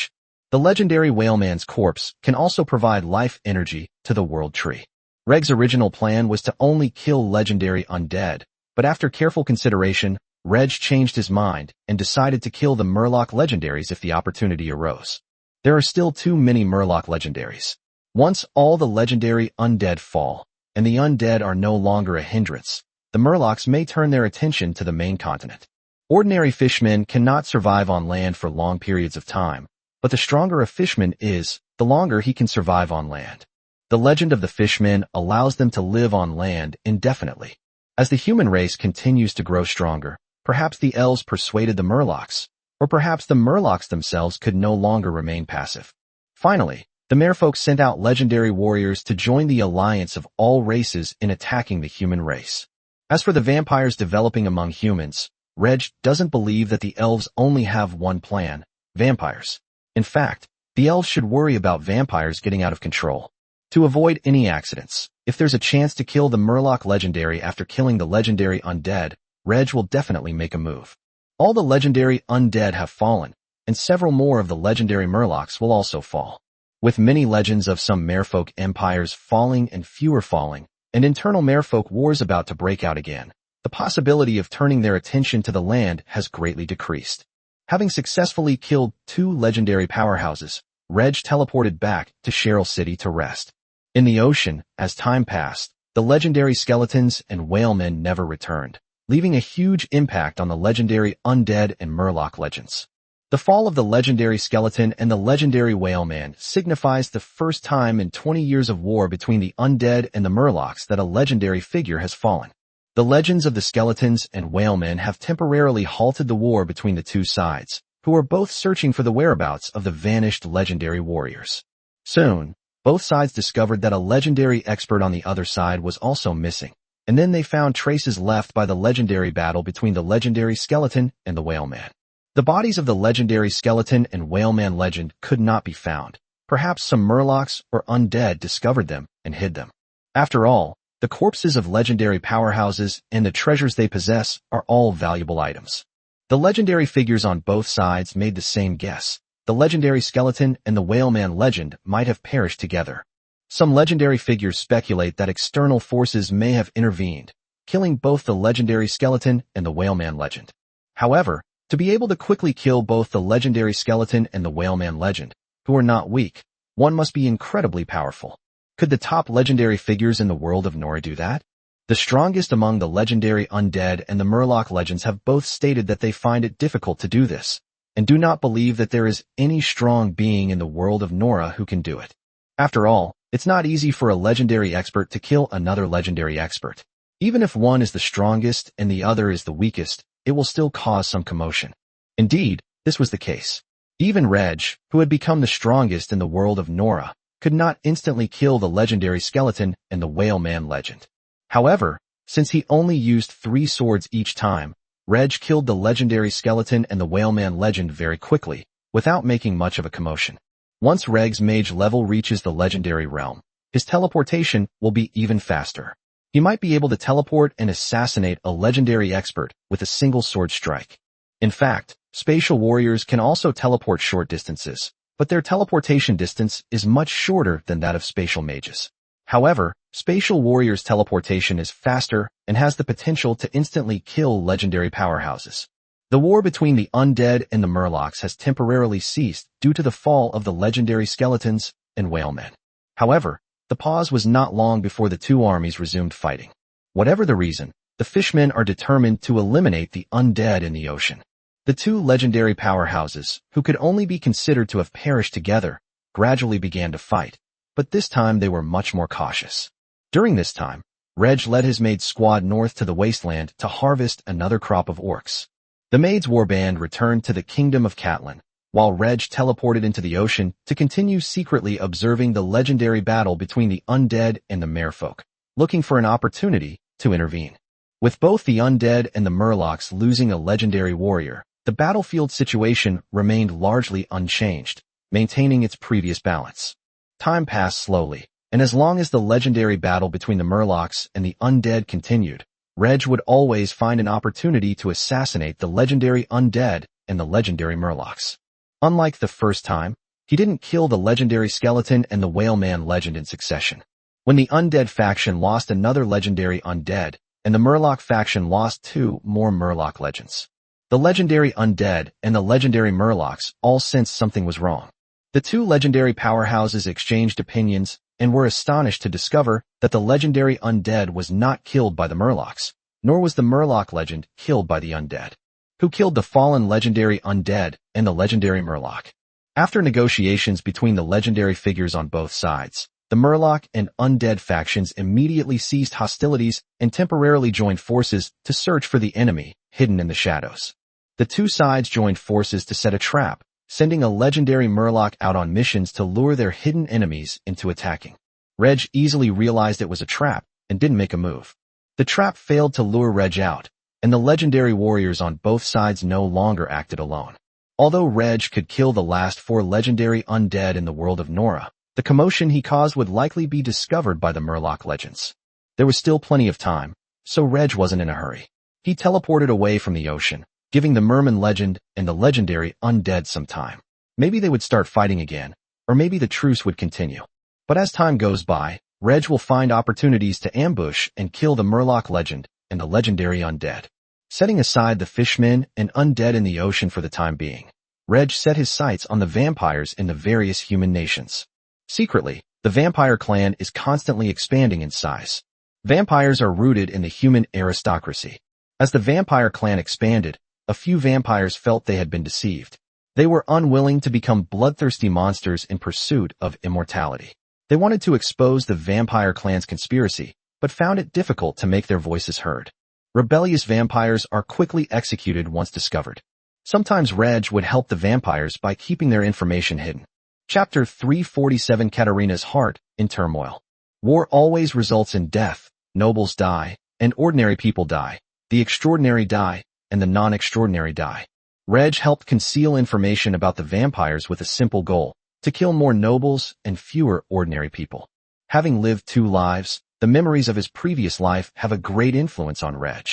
[SPEAKER 1] The legendary whaleman's corpse can also provide life energy to the world tree. Reg's original plan was to only kill legendary undead, but after careful consideration, Reg changed his mind and decided to kill the Murloc legendaries if the opportunity arose. There are still too many Murloc legendaries. Once all the legendary undead fall, and the undead are no longer a hindrance, the Murlocs may turn their attention to the main continent. Ordinary fishmen cannot survive on land for long periods of time, but the stronger a fishman is, the longer he can survive on land. The legend of the fishmen allows them to live on land indefinitely. As the human race continues to grow stronger, perhaps the elves persuaded the Murlocs, or perhaps the Murlocs themselves could no longer remain passive. Finally, the merfolk sent out legendary warriors to join the alliance of all races in attacking the human race. As for the vampires developing among humans, Reg doesn't believe that the elves only have one plan, vampires. In fact, the elves should worry about vampires getting out of control. To avoid any accidents, if there's a chance to kill the Murloc legendary after killing the legendary undead, Reg will definitely make a move. All the legendary undead have fallen, and several more of the legendary Murlocs will also fall. With many legends of some merfolk empires falling and fewer falling, and internal merfolk wars about to break out again, the possibility of turning their attention to the land has greatly decreased. Having successfully killed 2 legendary powerhouses, Reg teleported back to Cheryl City to rest. In the ocean, as time passed, the legendary skeletons and whalemen never returned, leaving a huge impact on the legendary undead and Murloc legends. The fall of the legendary skeleton and the legendary whaleman signifies the first time in 20 years of war between the undead and the Murlocs that a legendary figure has fallen. The legends of the skeletons and whalemen have temporarily halted the war between the two sides, who are both searching for the whereabouts of the vanished legendary warriors. Soon, both sides discovered that a legendary expert on the other side was also missing, and then they found traces left by the legendary battle between the legendary skeleton and the whaleman. The bodies of the legendary skeleton and whaleman legend could not be found. Perhaps some Murlocs or undead discovered them and hid them. After all, the corpses of legendary powerhouses and the treasures they possess are all valuable items. The legendary figures on both sides made the same guess. The legendary skeleton and the whaleman legend might have perished together. Some legendary figures speculate that external forces may have intervened, killing both the legendary skeleton and the whaleman legend. However, to be able to quickly kill both the legendary skeleton and the whaleman legend, who are not weak, one must be incredibly powerful. Could the top legendary figures in the world of Nora do that? The strongest among the legendary undead and the Murloc legends have both stated that they find it difficult to do this, and do not believe that there is any strong being in the world of Nora who can do it. After all, it's not easy for a legendary expert to kill another legendary expert. Even if one is the strongest and the other is the weakest, it will still cause some commotion. Indeed, this was the case. Even Reg, who had become the strongest in the world of Nora, could not instantly kill the legendary skeleton and the whaleman legend. However, since he only used 3 swords each time, Reg killed the legendary skeleton and the whaleman legend very quickly, without making much of a commotion. Once Reg's mage level reaches the legendary realm, his teleportation will be even faster. He might be able to teleport and assassinate a legendary expert with a single sword strike. In fact, spatial warriors can also teleport short distances, but their teleportation distance is much shorter than that of spatial mages. However, spatial warriors' teleportation is faster and has the potential to instantly kill legendary powerhouses. The war between the undead and the Murlocs has temporarily ceased due to the fall of the legendary skeletons and whalemen. However, the pause was not long before the two armies resumed fighting. Whatever the reason, the fishmen are determined to eliminate the undead in the ocean. The two legendary powerhouses, who could only be considered to have perished together, gradually began to fight, but this time they were much more cautious. During this time, Reg led his Maid squad north to the wasteland to harvest another crop of orcs. The Maid's warband returned to the kingdom of Catlin, while Reg teleported into the ocean to continue secretly observing the legendary battle between the undead and the merfolk, looking for an opportunity to intervene. With both the undead and the Murlocs losing a legendary warrior, the battlefield situation remained largely unchanged, maintaining its previous balance. Time passed slowly, and as long as the legendary battle between the Murlocs and the undead continued, Reg would always find an opportunity to assassinate the legendary undead and the legendary Murlocs. Unlike the first time, he didn't kill the legendary skeleton and the whaleman legend in succession. When the undead faction lost another legendary undead, and the Murloc faction lost 2 more Murloc legends, the legendary undead and the legendary Murlocs all sensed something was wrong. The two legendary powerhouses exchanged opinions and were astonished to discover that the legendary undead was not killed by the Murlocs, nor was the Murloc legend killed by the undead. Who killed the fallen legendary undead and the legendary Murloc? After negotiations between the legendary figures on both sides, the Murloc and undead factions immediately ceased hostilities and temporarily joined forces to search for the enemy hidden in the shadows. The two sides joined forces to set a trap, sending a legendary Murloc out on missions to lure their hidden enemies into attacking. Reg easily realized it was a trap and didn't make a move. The trap failed to lure Reg out, and the legendary warriors on both sides no longer acted alone. Although Reg could kill the last 4 legendary undead in the world of Nora, the commotion he caused would likely be discovered by the Murloc legends. There was still plenty of time, so Reg wasn't in a hurry. He teleported away from the ocean, giving the merman legend and the legendary undead some time. Maybe they would start fighting again, or maybe the truce would continue. But as time goes by, Reg will find opportunities to ambush and kill the Murloc legend and the legendary undead. Setting aside the fishmen and undead in the ocean for the time being, Reg set his sights on the vampires in the various human nations. Secretly, the vampire clan is constantly expanding in size. Vampires are rooted in the human aristocracy. As the vampire clan expanded, a few vampires felt they had been deceived. They were unwilling to become bloodthirsty monsters in pursuit of immortality. They wanted to expose the vampire clan's conspiracy, but found it difficult to make their voices heard. Rebellious vampires are quickly executed once discovered. Sometimes Reg would help the vampires by keeping their information hidden. Chapter 347. Katarina's heart in turmoil. War always results in death. Nobles die, and ordinary people die. The extraordinary die, and the non-extraordinary die. Reg helped conceal information about the vampires with a simple goal: to kill more nobles and fewer ordinary people. Having lived 2 lives, the memories of his previous life have a great influence on Reg.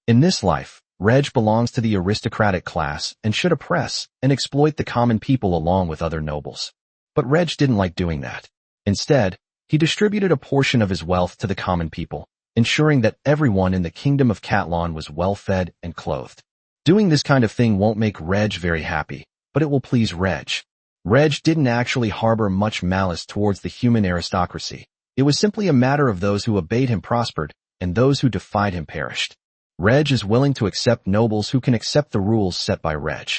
[SPEAKER 1] In this life, Reg belongs to the aristocratic class and should oppress and exploit the common people along with other nobles. But Reg didn't like doing that. Instead, he distributed a portion of his wealth to the common people, ensuring that everyone in the kingdom of Catlan was well-fed and clothed. Doing this kind of thing won't make Reg very happy, but it will please Reg. Reg didn't actually harbor much malice towards the human aristocracy. It was simply a matter of those who obeyed him prospered, and those who defied him perished. Reg is willing to accept nobles who can accept the rules set by Reg.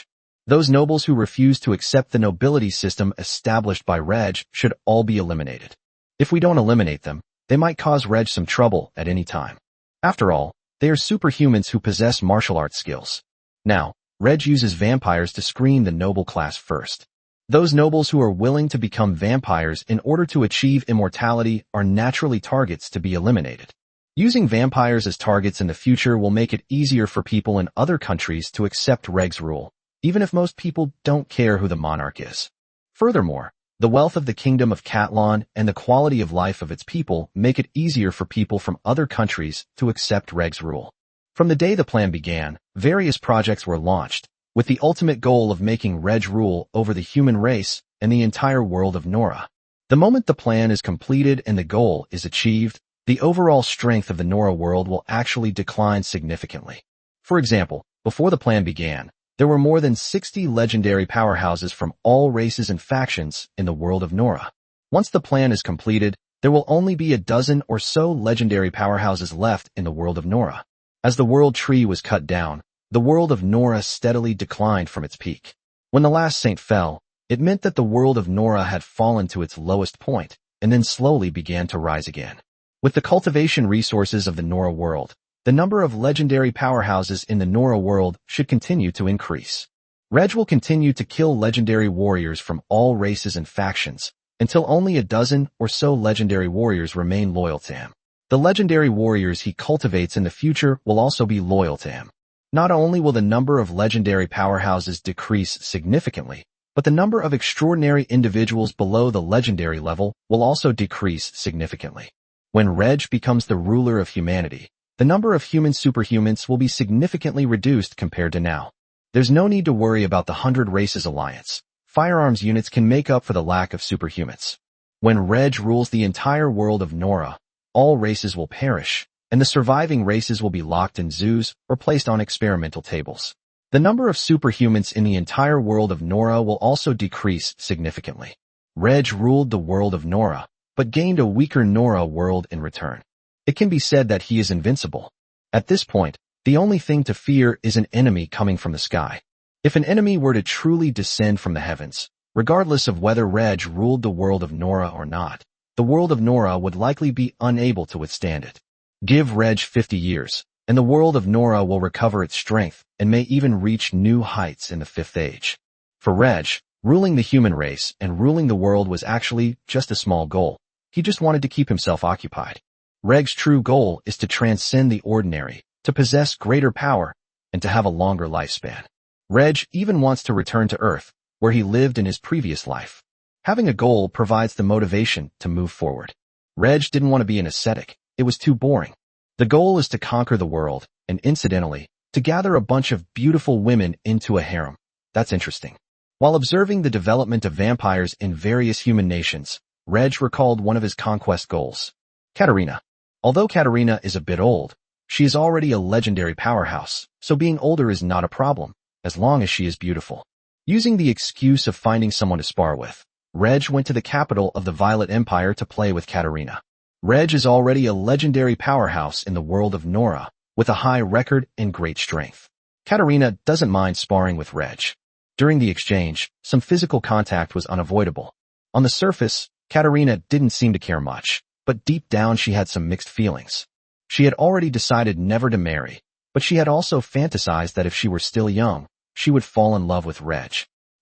[SPEAKER 1] Those nobles who refuse to accept the nobility system established by Reg should all be eliminated. If we don't eliminate them, they might cause Reg some trouble at any time. After all, they are superhumans who possess martial arts skills. Now, Reg uses vampires to screen the noble class first. Those nobles who are willing to become vampires in order to achieve immortality are naturally targets to be eliminated. Using vampires as targets in the future will make it easier for people in other countries to accept Reg's rule, even if most people don't care who the monarch is. Furthermore, the wealth of the kingdom of Catlan and the quality of life of its people make it easier for people from other countries to accept Reg's rule. From the day the plan began, various projects were launched, with the ultimate goal of making Reg rule over the human race and the entire world of Nora. The moment the plan is completed and the goal is achieved, the overall strength of the Nora world will actually decline significantly. For example, before the plan began, there were more than 60 legendary powerhouses from all races and factions in the world of Nora. Once the plan is completed, there will only be a dozen or so legendary powerhouses left in the world of Nora. As the world tree was cut down, the world of Nora steadily declined from its peak. When the last saint fell, it meant that the world of Nora had fallen to its lowest point, and then slowly began to rise again. With the cultivation resources of the Nora world, the number of legendary powerhouses in the Nora world should continue to increase. Reg will continue to kill legendary warriors from all races and factions, until only a dozen or so legendary warriors remain loyal to him. The legendary warriors he cultivates in the future will also be loyal to him. Not only will the number of legendary powerhouses decrease significantly, but the number of extraordinary individuals below the legendary level will also decrease significantly. When Reg becomes the ruler of humanity, the number of human superhumans will be significantly reduced compared to now. There's no need to worry about the 100 Races Alliance. Firearms units can make up for the lack of superhumans. When Reg rules the entire world of Nora, all races will perish, and the surviving races will be locked in zoos or placed on experimental tables. The number of superhumans in the entire world of Nora will also decrease significantly. Reg ruled the world of Nora, but gained a weaker Nora world in return. It can be said that he is invincible. At this point, the only thing to fear is an enemy coming from the sky. If an enemy were to truly descend from the heavens, regardless of whether Reg ruled the world of Nora or not, the world of Nora would likely be unable to withstand it. Give Reg 50 years, and the world of Nora will recover its strength and may even reach new heights in the Fifth Age. For Reg, ruling the human race and ruling the world was actually just a small goal. He just wanted to keep himself occupied. Reg's true goal is to transcend the ordinary, to possess greater power, and to have a longer lifespan. Reg even wants to return to Earth, where he lived in his previous life. Having a goal provides the motivation to move forward. Reg didn't want to be an ascetic. It was too boring. The goal is to conquer the world, and incidentally, to gather a bunch of beautiful women into a harem. That's interesting. While observing the development of vampires in various human nations, Reg recalled one of his conquest goals. Katarina. Although Katarina is a bit old, she is already a legendary powerhouse, so being older is not a problem, as long as she is beautiful. Using the excuse of finding someone to spar with, Reg went to the capital of the Violet Empire to play with Katarina. Reg is already a legendary powerhouse in the world of Nora, with a high record and great strength. Katarina doesn't mind sparring with Reg. During the exchange, some physical contact was unavoidable. On the surface, Katarina didn't seem to care much, but deep down she had some mixed feelings. She had already decided never to marry, but she had also fantasized that if she were still young, she would fall in love with Reg.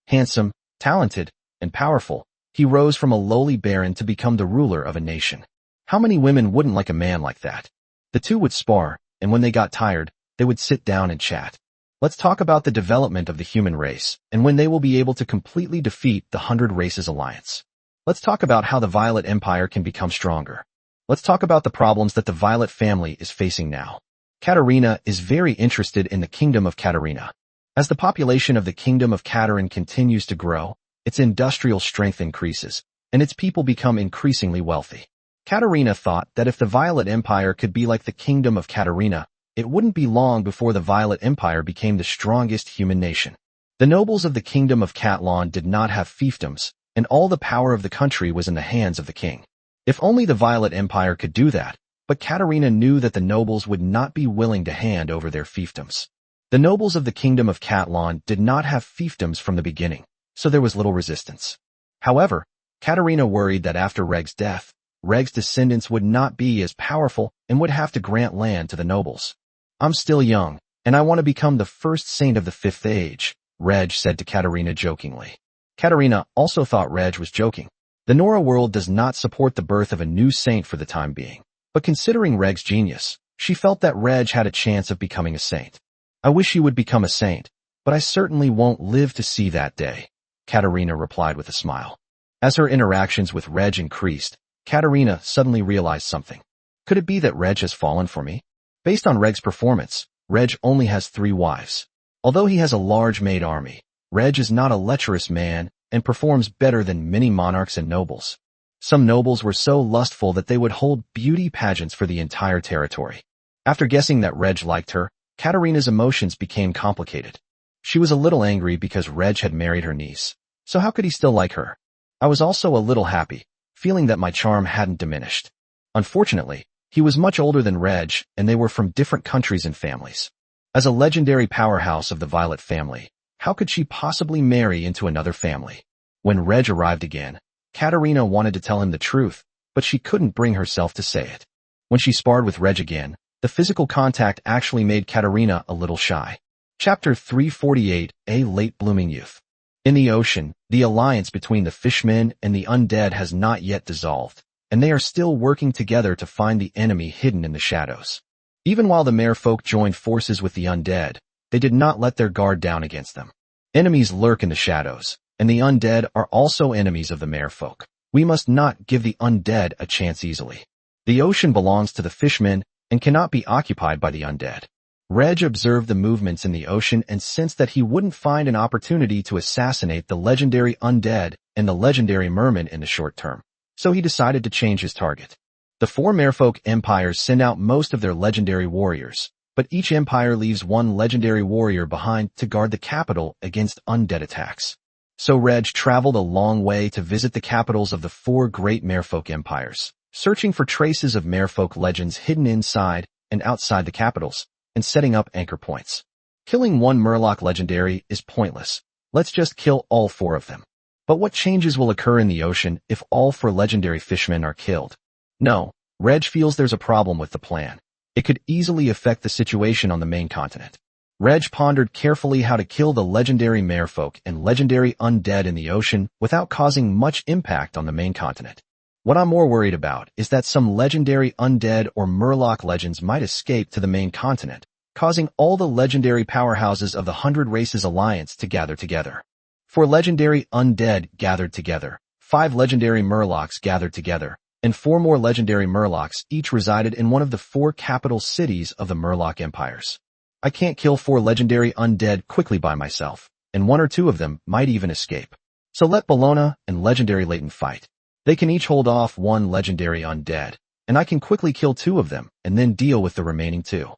[SPEAKER 1] Handsome, talented, and powerful, he rose from a lowly baron to become the ruler of a nation. How many women wouldn't like a man like that? The two would spar, and when they got tired, they would sit down and chat. Let's talk about the development of the human race, and when they will be able to completely defeat the 100 Races Alliance. Let's talk about how the Violet Empire can become stronger. Let's talk about the problems that the Violet family is facing now. Katarina is very interested in the kingdom of Katarina. As the population of the kingdom of Katarin continues to grow, its industrial strength increases, and its people become increasingly wealthy. Katarina thought that if the Violet Empire could be like the kingdom of Katarina, it wouldn't be long before the Violet Empire became the strongest human nation. The nobles of the kingdom of Katlan did not have fiefdoms, and all the power of the country was in the hands of the king. If only the Violet Empire could do that, but Katarina knew that the nobles would not be willing to hand over their fiefdoms. The nobles of the kingdom of Katlan did not have fiefdoms from the beginning, so there was little resistance. However, Katarina worried that after Reg's death, Reg's descendants would not be as powerful and would have to grant land to the nobles. "I'm still young, and I want to become the first saint of the Fifth Age," Reg said to Katarina jokingly. Katarina also thought Reg was joking. The Nora world does not support the birth of a new saint for the time being, but considering Reg's genius, she felt that Reg had a chance of becoming a saint. "I wish you would become a saint, but I certainly won't live to see that day," Katarina replied with a smile. As her interactions with Reg increased, Katarina suddenly realized something. Could it be that Reg has fallen for me? Based on Reg's performance, Reg only has 3 wives. Although he has a large maid army, Reg is not a lecherous man and performs better than many monarchs and nobles. Some nobles were so lustful that they would hold beauty pageants for the entire territory. After guessing that Reg liked her, Katarina's emotions became complicated. She was a little angry because Reg had married her niece. So how could he still like her? I was also a little happy, feeling that my charm hadn't diminished. Unfortunately, he was much older than Reg, and they were from different countries and families. As a legendary powerhouse of the Violet family, how could she possibly marry into another family? When Reg arrived again, Katarina wanted to tell him the truth, but she couldn't bring herself to say it. When she sparred with Reg again, the physical contact actually made Katarina a little shy. Chapter 348, A Late Blooming Youth. In the ocean, the alliance between the fishmen and the undead has not yet dissolved, and they are still working together to find the enemy hidden in the shadows. Even while the merfolk joined forces with the undead, they did not let their guard down against them. Enemies lurk in the shadows, and the undead are also enemies of the merfolk. We must not give the undead a chance easily. The ocean belongs to the fishmen and cannot be occupied by the undead. Reg observed the movements in the ocean and sensed that he wouldn't find an opportunity to assassinate the legendary undead and the legendary merman in the short term, so he decided to change his target. The 4 merfolk empires send out most of their legendary warriors, but each empire leaves 1 legendary warrior behind to guard the capital against undead attacks. So Reg traveled a long way to visit the capitals of the 4 great merfolk empires, searching for traces of merfolk legends hidden inside and outside the capitals, and setting up anchor points. Killing 1 Murloc legendary is pointless. Let's just kill all 4 of them. But what changes will occur in the ocean if all 4 legendary fishmen are killed? No, Reg feels there's a problem with the plan. It could easily affect the situation on the main continent. Reg pondered carefully how to kill the legendary merfolk and legendary undead in the ocean without causing much impact on the main continent. What I'm more worried about is that some legendary undead or Murloc legends might escape to the main continent, causing all the legendary powerhouses of the 100 Races Alliance to gather together. 4 legendary undead gathered together, 5 legendary Murlocs gathered together, and 4 more legendary Murlocs each resided in one of the 4 capital cities of the Murloc empires. I can't kill 4 legendary undead quickly by myself, and 1 or 2 of them might even escape. So let Bologna and legendary Leighton fight. They can each hold off 1 legendary undead, and I can quickly kill 2 of them and then deal with the remaining 2.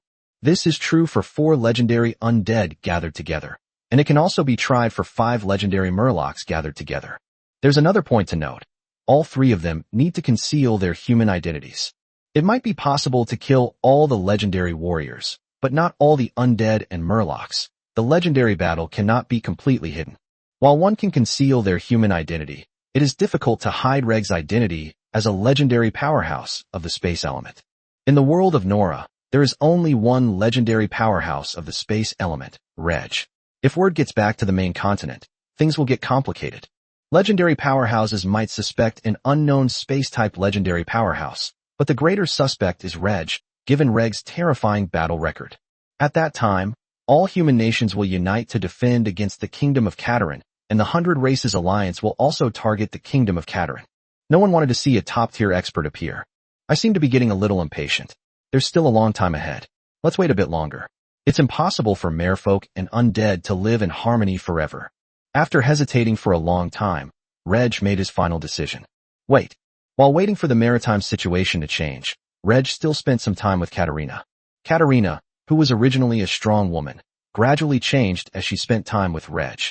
[SPEAKER 1] This is true for 4 legendary undead gathered together, and it can also be tried for 5 legendary Murlocs gathered together. There's another point to note. All 3 of them need to conceal their human identities. It might be possible to kill all the legendary warriors, but not all the undead and Murlocs. The legendary battle cannot be completely hidden. While one can conceal their human identity, it is difficult to hide Reg's identity as a legendary powerhouse of the space element. In the world of Nora, there is only 1 legendary powerhouse of the space element, Reg. If word gets back to the main continent, things will get complicated. Legendary powerhouses might suspect an unknown space-type legendary powerhouse, but the greater suspect is Reg, given Reg's terrifying battle record. At that time, all human nations will unite to defend against the Kingdom of Katarin, and the 100 Races Alliance will also target the Kingdom of Katarin. No one wanted to see a top-tier expert appear. I seem to be getting a little impatient. There's still a long time ahead. Let's wait a bit longer. It's impossible for merfolk and undead to live in harmony forever. After hesitating for a long time, Reg made his final decision. Wait. While waiting for the maritime situation to change, Reg still spent some time with Katerina. Katerina, who was originally a strong woman, gradually changed as she spent time with Reg.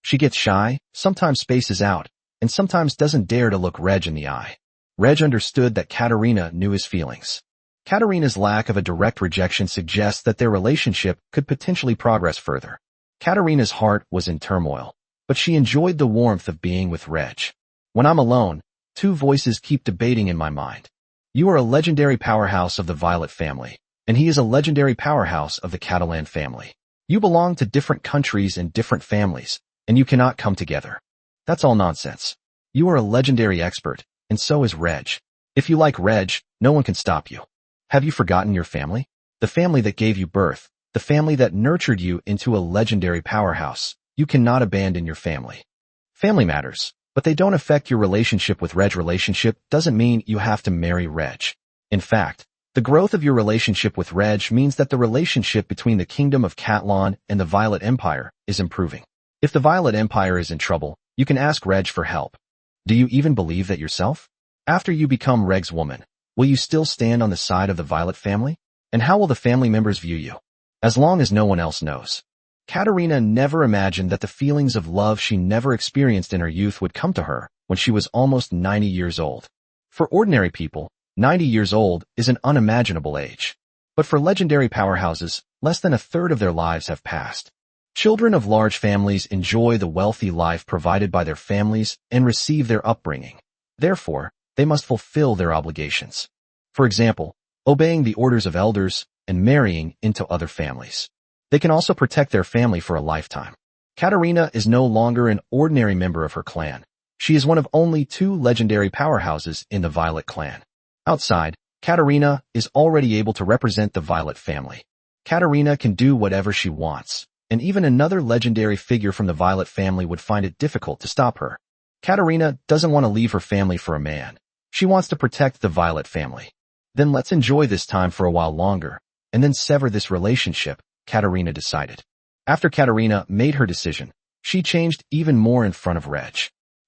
[SPEAKER 1] She gets shy, sometimes spaces out, and sometimes doesn't dare to look Reg in the eye. Reg understood that Katerina knew his feelings. Katerina's lack of a direct rejection suggests that their relationship could potentially progress further. Katerina's heart was in turmoil, but she enjoyed the warmth of being with Reg. When I'm alone, two voices keep debating in my mind. You are a legendary powerhouse of the Violet family, and he is a legendary powerhouse of the Catalan family. You belong to different countries and different families, and you cannot come together. That's all nonsense. You are a legendary expert, and so is Reg. If you like Reg, no one can stop you. Have you forgotten your family? The family that gave you birth, the family that nurtured you into a legendary powerhouse. You cannot abandon your family. Family matters, but they don't affect your relationship with Reg. Relationship doesn't mean you have to marry Reg. In fact, the growth of your relationship with Reg means that the relationship between the Kingdom of Catalan and the Violet Empire is improving. If the Violet Empire is in trouble, you can ask Reg for help. Do you even believe that yourself? After you become Reg's woman, will you still stand on the side of the Violet family? And how will the family members view you? As long as no one else knows. Katerina never imagined that the feelings of love she never experienced in her youth would come to her when she was almost 90 years old. For ordinary people, 90 years old is an unimaginable age. But for legendary powerhouses, less than a third of their lives have passed. Children of large families enjoy the wealthy life provided by their families and receive their upbringing. Therefore, they must fulfill their obligations. For example, obeying the orders of elders and marrying into other families. They can also protect their family for a lifetime. Katerina is no longer an ordinary member of her clan. She is one of only 2 legendary powerhouses in the Violet clan. Outside, Katerina is already able to represent the Violet family. Katerina can do whatever she wants, and even another legendary figure from the Violet family would find it difficult to stop her. Katerina doesn't want to leave her family for a man. She wants to protect the Violet family. Then let's enjoy this time for a while longer, and then sever this relationship, Katerina decided. After Katerina made her decision, she changed even more in front of Reg.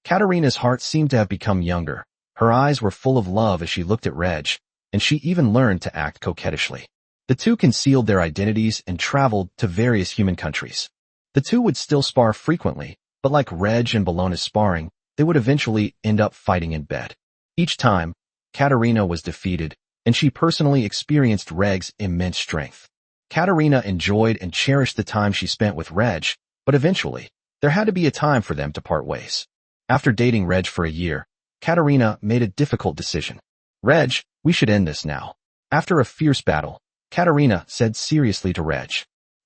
[SPEAKER 1] Katerina's heart seemed to have become younger. Her eyes were full of love as she looked at Reg, and she even learned to act coquettishly. The two concealed their identities and traveled to various human countries. The two would still spar frequently, but like Reg and Bellona's sparring, they would eventually end up fighting in bed. Each time, Katerina was defeated, and she personally experienced Reg's immense strength. Katerina enjoyed and cherished the time she spent with Reg, but eventually, there had to be a time for them to part ways. After dating Reg for a year, Katerina made a difficult decision. Reg, we should end this now. After a fierce battle, Katerina said seriously to Reg.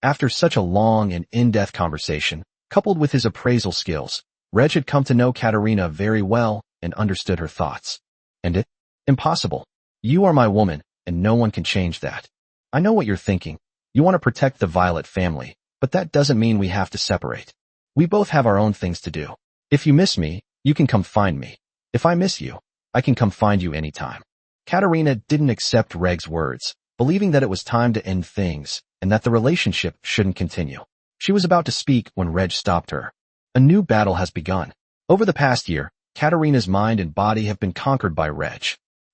[SPEAKER 1] After such a long and in-depth conversation, coupled with his appraisal skills, Reg had come to know Katerina very well and understood her thoughts. And it? Impossible. You are my woman, and no one can change that. I know what you're thinking. You want to protect the Violet family, but that doesn't mean we have to separate. We both have our own things to do. If you miss me, you can come find me. If I miss you, I can come find you anytime. Katerina didn't accept Reg's words, believing that it was time to end things, and that the relationship shouldn't continue. She was about to speak when Reg stopped her. A new battle has begun. Over the past year, Katerina's mind and body have been conquered by Reg.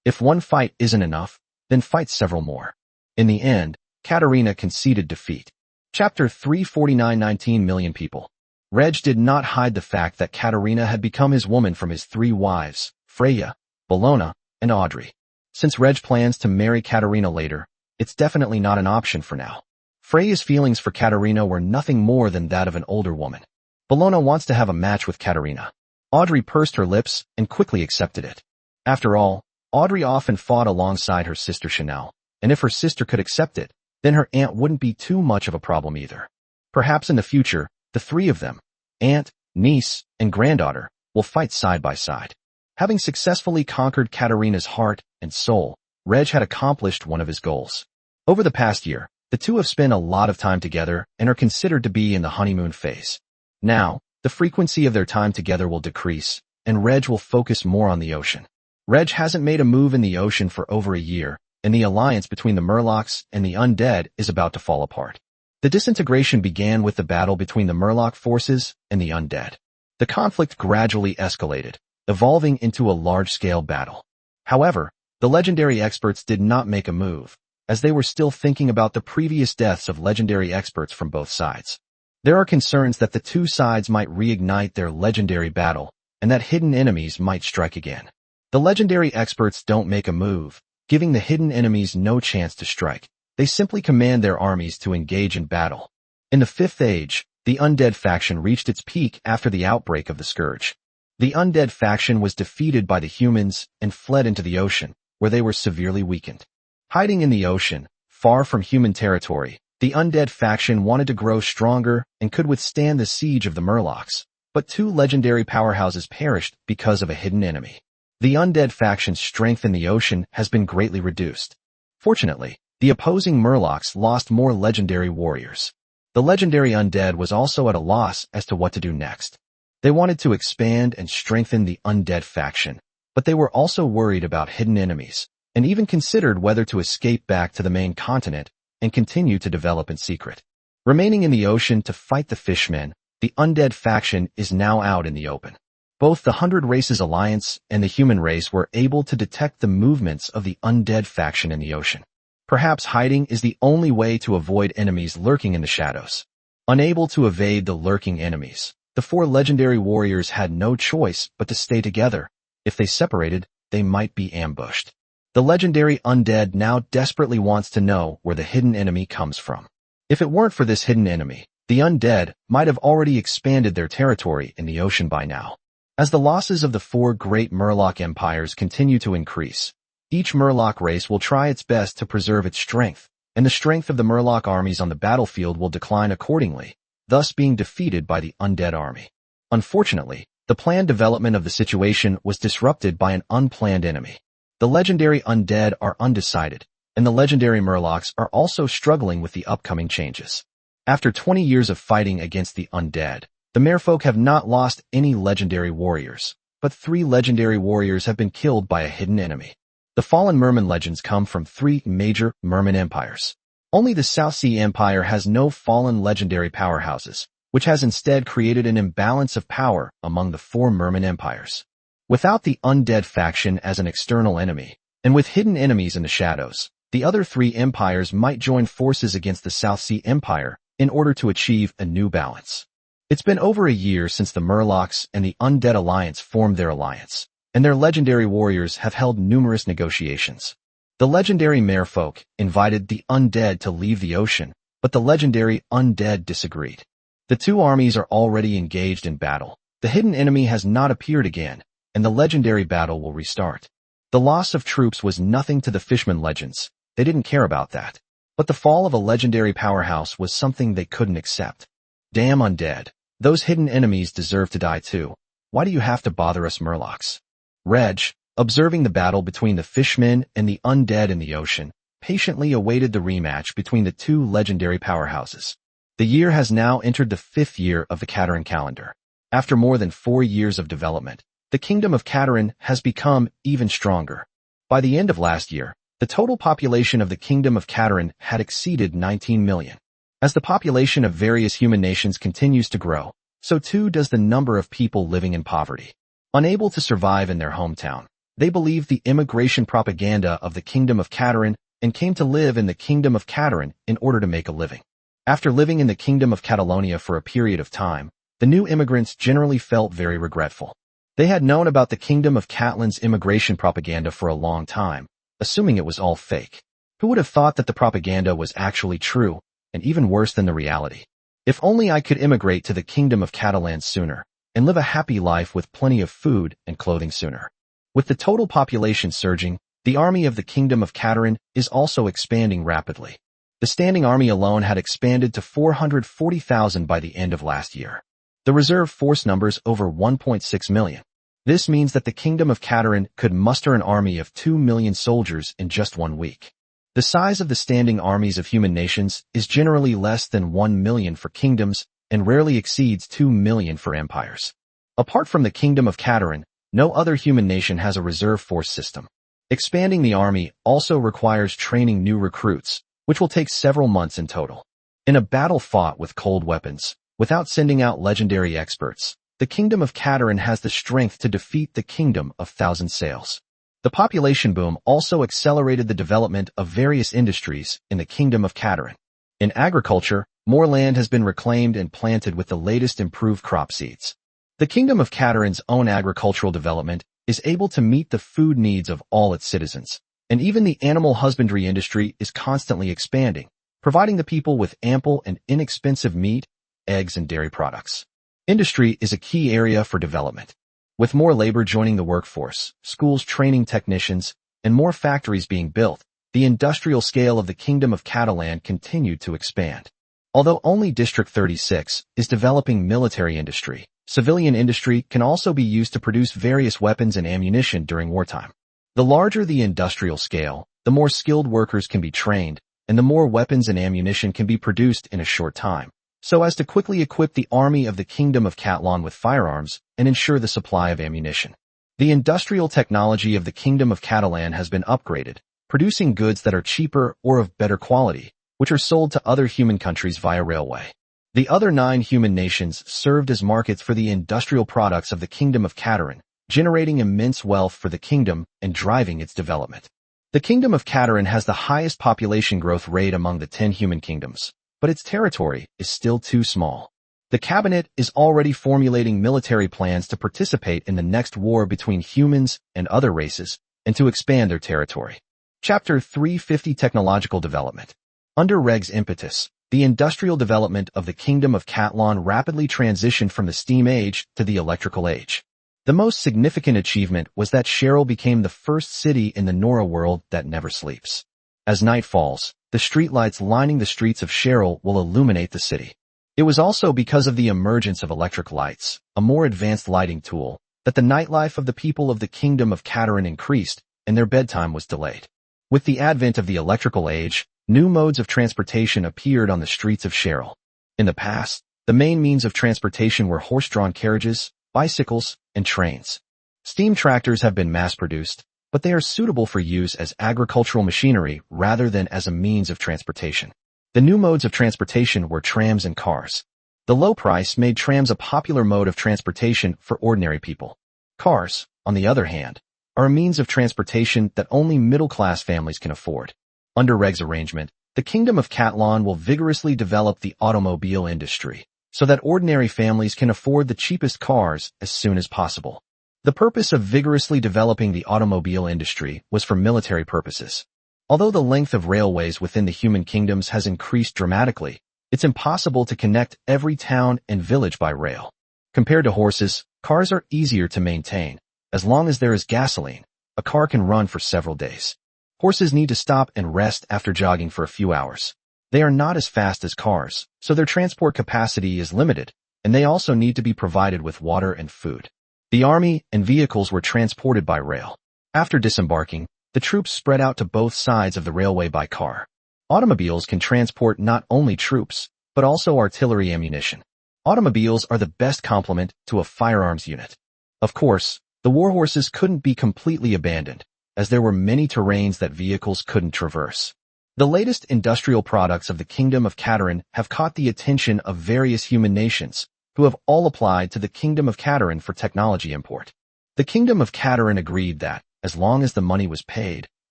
[SPEAKER 1] If one fight isn't enough, then fight several more. In the end, Katerina conceded defeat. Chapter 349. 19 million people. Reg did not hide the fact that Katerina had become his woman from his 3 wives, Freya, Bellona, and Audrey. Since Reg plans to marry Katerina later, it's definitely not an option for now. Freya's feelings for Katerina were nothing more than that of an older woman. Bellona wants to have a match with Katerina. Audrey pursed her lips and quickly accepted it. After all, Audrey often fought alongside her sister Chanel, and if her sister could accept it, then her aunt wouldn't be too much of a problem either. Perhaps in the future, the 3 of them, aunt, niece, and granddaughter, will fight side by side. Having successfully conquered Katerina's heart and soul, Reg had accomplished one of his goals. Over the past year, the two have spent a lot of time together and are considered to be in the honeymoon phase. Now, the frequency of their time together will decrease, and Reg will focus more on the ocean. Reg hasn't made a move in the ocean for over a year, and the alliance between the Murlocs and the undead is about to fall apart. The disintegration began with the battle between the Murloc forces and the undead. The conflict gradually escalated, evolving into a large-scale battle. However, the legendary experts did not make a move, as they were still thinking about the previous deaths of legendary experts from both sides. There are concerns that the two sides might reignite their legendary battle, and that hidden enemies might strike again. The legendary experts don't make a move, giving the hidden enemies no chance to strike. They simply command their armies to engage in battle. In the Fifth Age, the undead faction reached its peak after the outbreak of the Scourge. The undead faction was defeated by the humans and fled into the ocean, where they were severely weakened. Hiding in the ocean, far from human territory, the undead faction wanted to grow stronger and could withstand the siege of the Murlocs, but two legendary powerhouses perished because of a hidden enemy. The undead faction's strength in the ocean has been greatly reduced. Fortunately, the opposing Murlocs lost more legendary warriors. The legendary undead was also at a loss as to what to do next. They wanted to expand and strengthen the undead faction, but they were also worried about hidden enemies, and even considered whether to escape back to the main continent and continue to develop in secret. Remaining in the ocean to fight the fishmen, the undead faction is now out in the open. Both the 100 Races Alliance and the human race were able to detect the movements of the undead faction in the ocean. Perhaps hiding is the only way to avoid enemies lurking in the shadows. Unable to evade the lurking enemies, the four legendary warriors had no choice but to stay together. If they separated, they might be ambushed. The legendary undead now desperately wants to know where the hidden enemy comes from. If it weren't for this hidden enemy, the undead might have already expanded their territory in the ocean by now. As the losses of the four great Murloc empires continue to increase, each Murloc race will try its best to preserve its strength, and the strength of the Murloc armies on the battlefield will decline accordingly, thus being defeated by the undead army. Unfortunately, the planned development of the situation was disrupted by an unplanned enemy. The legendary undead are undecided, and the legendary Murlocs are also struggling with the upcoming changes. After 20 years of fighting against the undead, the merfolk have not lost any legendary warriors, but 3 legendary warriors have been killed by a hidden enemy. The fallen merman legends come from 3 major merman empires. Only the South Sea Empire has no fallen legendary powerhouses, which has instead created an imbalance of power among the 4 merman empires. Without the undead faction as an external enemy, and with hidden enemies in the shadows, the other 3 empires might join forces against the South Sea Empire in order to achieve a new balance. It's been over a year since the Murlocs and the Undead Alliance formed their alliance, and their legendary warriors have held numerous negotiations. The legendary merfolk invited the undead to leave the ocean, but the legendary undead disagreed. The 2 armies are already engaged in battle. The hidden enemy has not appeared again, and the legendary battle will restart. The loss of troops was nothing to the Fishman legends. They didn't care about that. But the fall of a legendary powerhouse was something they couldn't accept. Damn undead. Those hidden enemies deserve to die too. Why do you have to bother us Murlocs? Reg, observing the battle between the fishmen and the undead in the ocean, patiently awaited the rematch between the 2 legendary powerhouses. The year has now entered the 5th year of the Cateran calendar. After more than 4 years of development, the kingdom of Cateran has become even stronger. By the end of last year, the total population of the kingdom of Cateran had exceeded 19 million. As the population of various human nations continues to grow, so too does the number of people living in poverty. Unable to survive in their hometown, they believed the immigration propaganda of the kingdom of Cateran and came to live in the kingdom of Cateran in order to make a living. After living in the kingdom of Catalonia for a period of time, the new immigrants generally felt very regretful. They had known about the kingdom of Catalan's immigration propaganda for a long time, assuming it was all fake. Who would have thought that the propaganda was actually true, and even worse than the reality? If only I could immigrate to the kingdom of Catalan sooner, and live a happy life with plenty of food and clothing sooner. With the total population surging, the army of the kingdom of Cateran is also expanding rapidly. The standing army alone had expanded to 440,000 by the end of last year. The reserve force numbers over 1.6 million. This means that the kingdom of Cateran could muster an army of 2 million soldiers in just 1 week. The size of the standing armies of human nations is generally less than 1 million for kingdoms and rarely exceeds 2 million for empires. Apart from the kingdom of Cateran, no other human nation has a reserve force system. Expanding the army also requires training new recruits, which will take several months in total. In a battle fought with cold weapons, without sending out legendary experts, the kingdom of Cateran has the strength to defeat the kingdom of Thousand Sails. The population boom also accelerated the development of various industries in the Kingdom of Katarin. In agriculture, more land has been reclaimed and planted with the latest improved crop seeds. The Kingdom of Katarin's own agricultural development is able to meet the food needs of all its citizens, and even the animal husbandry industry is constantly expanding, providing the people with ample and inexpensive meat, eggs, and dairy products. Industry is a key area for development. With more labor joining the workforce, schools training technicians, and more factories being built, the industrial scale of the Kingdom of Catalan continued to expand. Although only District 36 is developing military industry, civilian industry can also be used to produce various weapons and ammunition during wartime. The larger the industrial scale, the more skilled workers can be trained, and the more weapons and ammunition can be produced in a short time, so as to quickly equip the army of the Kingdom of Catalan with firearms and ensure the supply of ammunition. The industrial technology of the Kingdom of Catalan has been upgraded, producing goods that are cheaper or of better quality, which are sold to other human countries via railway. The other 9 human nations served as markets for the industrial products of the Kingdom of Katarin, generating immense wealth for the kingdom and driving its development. The Kingdom of Katarin has the highest population growth rate among the 10 human kingdoms, but its territory is still too small. The cabinet is already formulating military plans to participate in the next war between humans and other races and to expand their territory. Chapter 350 Technological Development. Under Reg's impetus, the industrial development of the Kingdom of Catalan rapidly transitioned from the steam age to the electrical age. The most significant achievement was that Cheryl became the first city in the Nora world that never sleeps. As night falls, the streetlights lining the streets of Cheryl will illuminate the city. It was also because of the emergence of electric lights, a more advanced lighting tool, that the nightlife of the people of the Kingdom of Katarin increased and their bedtime was delayed. With the advent of the electrical age, new modes of transportation appeared on the streets of Cheryl. In the past, the main means of transportation were horse-drawn carriages, bicycles, and trains. Steam tractors have been mass-produced, but they are suitable for use as agricultural machinery rather than as a means of transportation. The new modes of transportation were trams and cars. The low price made trams a popular mode of transportation for ordinary people. Cars, on the other hand, are a means of transportation that only middle-class families can afford. Under Reg's arrangement, the Kingdom of Catalan will vigorously develop the automobile industry, so that ordinary families can afford the cheapest cars as soon as possible. The purpose of vigorously developing the automobile industry was for military purposes. Although the length of railways within the human kingdoms has increased dramatically, it's impossible to connect every town and village by rail. Compared to horses, cars are easier to maintain. As long as there is gasoline, a car can run for several days. Horses need to stop and rest after jogging for a few hours. They are not as fast as cars, so their transport capacity is limited, and they also need to be provided with water and food. The army and vehicles were transported by rail. After disembarking, the troops spread out to both sides of the railway by car. Automobiles can transport not only troops, but also artillery ammunition. Automobiles are the best complement to a firearms unit. Of course, the warhorses couldn't be completely abandoned, as there were many terrains that vehicles couldn't traverse. The latest industrial products of the Kingdom of Katarin have caught the attention of various human nations, who have all applied to the Kingdom of Katarin for technology import. The Kingdom of Katarin agreed that, as long as the money was paid,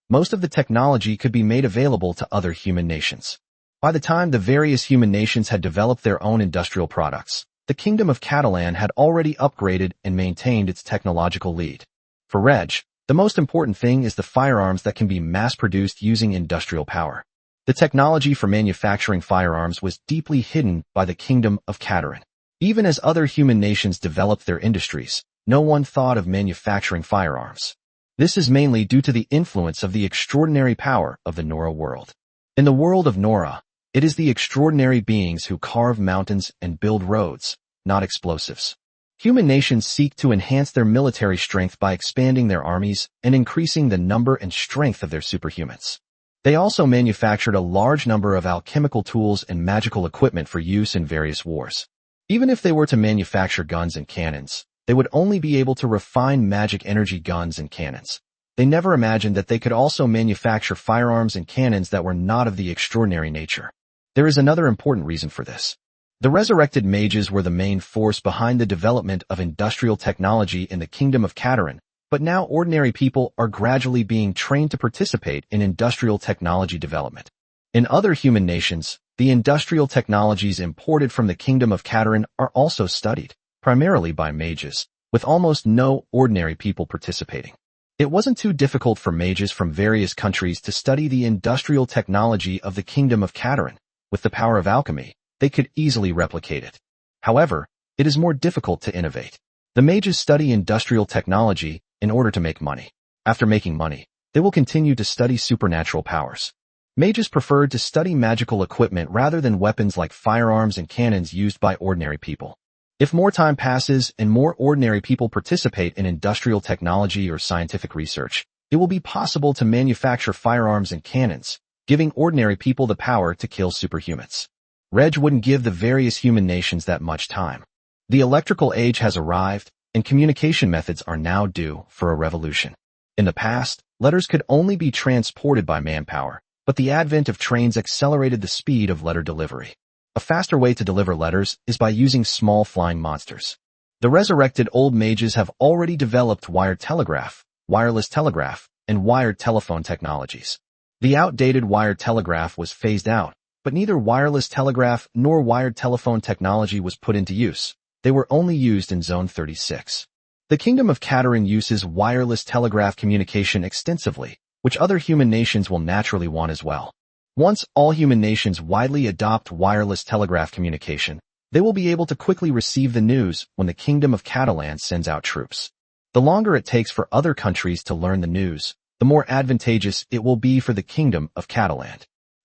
[SPEAKER 1] most of the technology could be made available to other human nations. By the time the various human nations had developed their own industrial products, the Kingdom of Catalan had already upgraded and maintained its technological lead. For Reg, the most important thing is the firearms that can be mass-produced using industrial power. The technology for manufacturing firearms was deeply hidden by the Kingdom of Katarin. Even as other human nations developed their industries, no one thought of manufacturing firearms. This is mainly due to the influence of the extraordinary power of the Nora world. In the world of Nora, it is the extraordinary beings who carve mountains and build roads, not explosives. Human nations seek to enhance their military strength by expanding their armies and increasing the number and strength of their superhumans. They also manufactured a large number of alchemical tools and magical equipment for use in various wars. Even if they were to manufacture guns and cannons, they would only be able to refine magic energy guns and cannons. They never imagined that they could also manufacture firearms and cannons that were not of the extraordinary nature. There is another important reason for this. The resurrected mages were the main force behind the development of industrial technology in the Kingdom of Katarin, But now ordinary people are gradually being trained to participate in industrial technology development. In other human nations, the industrial technologies imported from the Kingdom of Katarin are also studied, primarily by mages, with almost no ordinary people participating. It wasn't too difficult for mages from various countries to study the industrial technology of the Kingdom of Katarin. With the power of alchemy, they could easily replicate it. However, it is more difficult to innovate. The mages study industrial technology in order to make money. After making money, they will continue to study supernatural powers. Mages preferred to study magical equipment rather than weapons like firearms and cannons used by ordinary people. If more time passes and more ordinary people participate in industrial technology or scientific research, it will be possible to manufacture firearms and cannons, giving ordinary people the power to kill superhumans. Reg wouldn't give the various human nations that much time. The electrical age has arrived, and communication methods are now due for a revolution. In the past, letters could only be transported by manpower, but the advent of trains accelerated the speed of letter delivery. A faster way to deliver letters is by using small flying monsters. The resurrected old mages have already developed wired telegraph, wireless telegraph, and wired telephone technologies. The outdated wired telegraph was phased out, but neither wireless telegraph nor wired telephone technology was put into use. They were only used in Zone 36. The Kingdom of Katarin uses wireless telegraph communication extensively, which other human nations will naturally want as well. Once all human nations widely adopt wireless telegraph communication, they will be able to quickly receive the news when the Kingdom of Catalan sends out troops. The longer it takes for other countries to learn the news, the more advantageous it will be for the Kingdom of Catalan.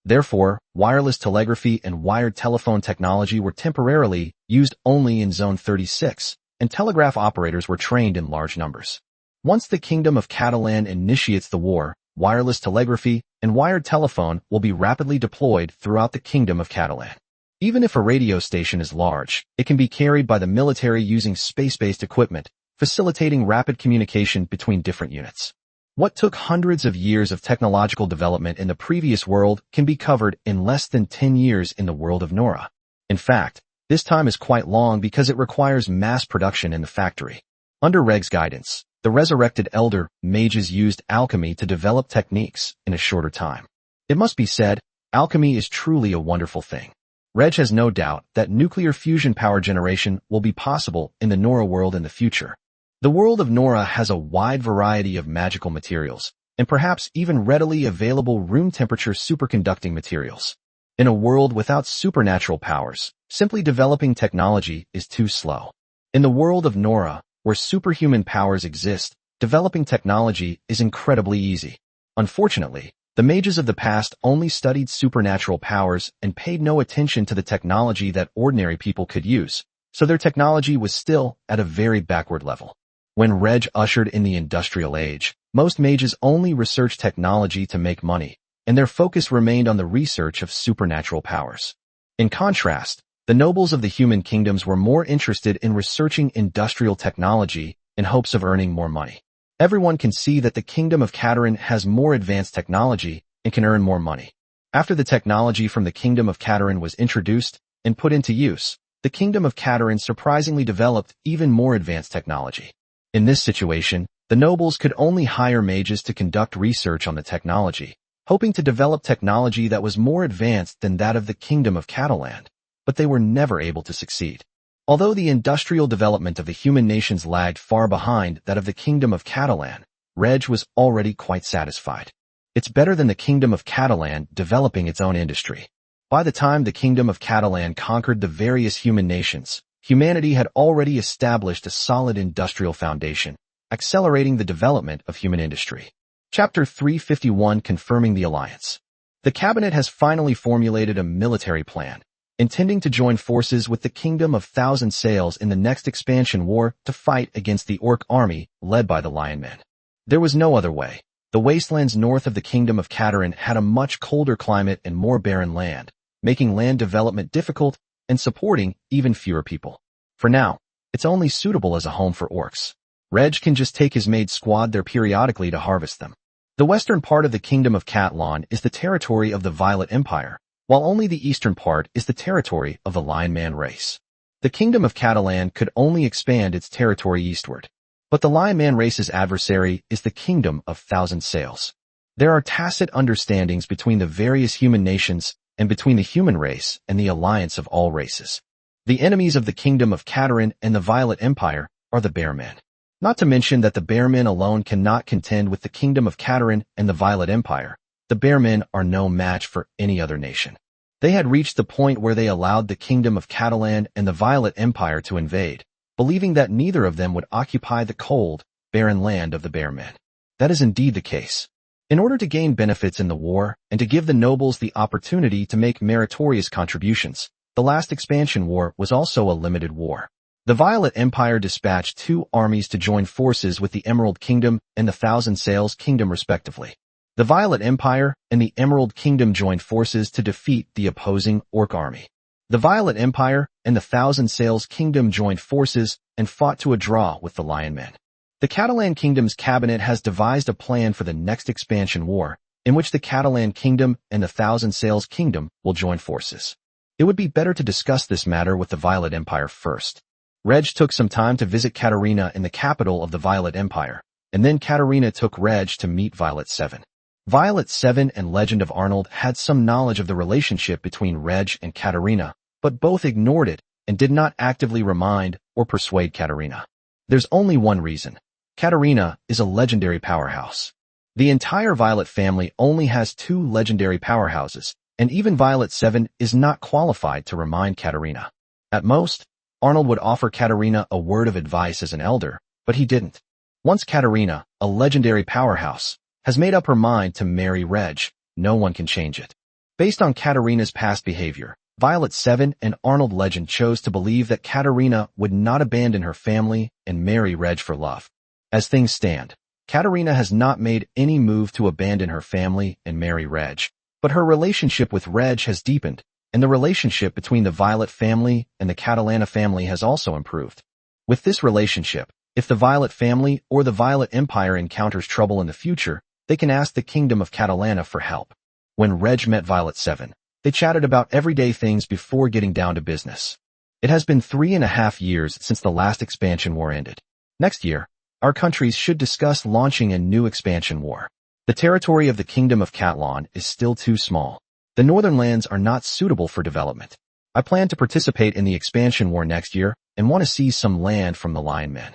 [SPEAKER 1] Therefore, wireless telegraphy and wired telephone technology were temporarily used only in Zone 36, and telegraph operators were trained in large numbers. Once the Kingdom of Catalan initiates the war, wireless telegraphy and wired telephone will be rapidly deployed throughout the Kingdom of Catalan. Even if a radio station is large, it can be carried by the military using space-based equipment, facilitating rapid communication between different units. What took hundreds of years of technological development in the previous world can be covered in less than 10 years in the world of Nora. In fact, this time is quite long because it requires mass production in the factory. Under Reg's guidance, the resurrected elder mages used alchemy to develop techniques in a shorter time. It must be said, alchemy is truly a wonderful thing. Reg has no doubt that nuclear fusion power generation will be possible in the Nora world in the future. The world of Nora has a wide variety of magical materials, and perhaps even readily available room-temperature superconducting materials. In a world without supernatural powers, simply developing technology is too slow. In the world of Nora, where superhuman powers exist, developing technology is incredibly easy. Unfortunately, the mages of the past only studied supernatural powers and paid no attention to the technology that ordinary people could use, so their technology was still at a very backward level. When Reg ushered in the industrial age, most mages only researched technology to make money, and their focus remained on the research of supernatural powers. In contrast, the nobles of the human kingdoms were more interested in researching industrial technology in hopes of earning more money. Everyone can see that the Kingdom of Katarin has more advanced technology and can earn more money. After the technology from the Kingdom of Katarin was introduced and put into use, the Kingdom of Katarin surprisingly developed even more advanced technology. In this situation, the nobles could only hire mages to conduct research on the technology, hoping to develop technology that was more advanced than that of the Kingdom of Catalan, but they were never able to succeed. Although the industrial development of the human nations lagged far behind that of the Kingdom of Catalan, Reg was already quite satisfied. It's better than the Kingdom of Catalan developing its own industry. By the time the Kingdom of Catalan conquered the various human nations, humanity had already established a solid industrial foundation, accelerating the development of human industry. Chapter 351 Confirming the Alliance. The cabinet has finally formulated a military plan, intending to join forces with the Kingdom of Thousand Sails in the next expansion war to fight against the Orc army led by the Lion Men. There was no other way. The wastelands north of the Kingdom of Katarin had a much colder climate and more barren land, making land development difficult and supporting even fewer people. For now, it's only suitable as a home for orcs. Reg can just take his Maid squad there periodically to harvest them. The western part of the Kingdom of Catlan is the territory of the Violet Empire, while only the eastern part is the territory of the Lion Man race. The Kingdom of Catalan could only expand its territory eastward. But the Lion Man race's adversary is the Kingdom of Thousand Sails. There are tacit understandings between the various human nations and between the human race and the alliance of all races. The enemies of the Kingdom of Katarin and the Violet Empire are the Bear Men. Not to mention that the Bear Men alone cannot contend with the Kingdom of Katarin and the Violet Empire. The Bear Men are no match for any other nation. They had reached the point where they allowed the Kingdom of Catalan and the Violet Empire to invade, believing that neither of them would occupy the cold, barren land of the Bear Men. That is indeed the case. In order to gain benefits in the war and to give the nobles the opportunity to make meritorious contributions, the last expansion war was also a limited war. The Violet Empire dispatched 2 armies to join forces with the Emerald Kingdom and the Thousand Sails Kingdom respectively. The Violet Empire and the Emerald Kingdom joined forces to defeat the opposing Orc army. The Violet Empire and the Thousand Sails Kingdom joined forces and fought to a draw with the Lion Men. The Catalan Kingdom's cabinet has devised a plan for the next expansion war, in which the Catalan Kingdom and the Thousand Sails Kingdom will join forces. It would be better to discuss this matter with the Violet Empire first. Reg took some time to visit Katarina in the capital of the Violet Empire, and then Katarina took Reg to meet Violet 7. Violet 7 and Legend of Arnold had some knowledge of the relationship between Reg and Katarina, but both ignored it and did not actively remind or persuade Katarina. There's only one reason. Katarina is a legendary powerhouse. The entire Violet family only has 2 legendary powerhouses, and even Violet 7 is not qualified to remind Katarina. At most, Arnold would offer Katarina a word of advice as an elder, but he didn't. Once Katarina, a legendary powerhouse, has made up her mind to marry Reg, no one can change it. Based on Katarina's past behavior, Violet 7 and Arnold Legend chose to believe that Katarina would not abandon her family and marry Reg for love. As things stand, Katarina has not made any move to abandon her family and marry Reg, but her relationship with Reg has deepened, and the relationship between the Violet family and the Catalana family has also improved. With this relationship, if the Violet family or the Violet Empire encounters trouble in the future, they can ask the Kingdom of Catalana for help. When Reg met Violet 7, they chatted about everyday things before getting down to business. It has been 3.5 years since the last expansion war ended. Next year, our countries should discuss launching a new expansion war. The territory of the Kingdom of Catalan is still too small. The northern lands are not suitable for development. I plan to participate in the expansion war next year and want to seize some land from the Lion Men.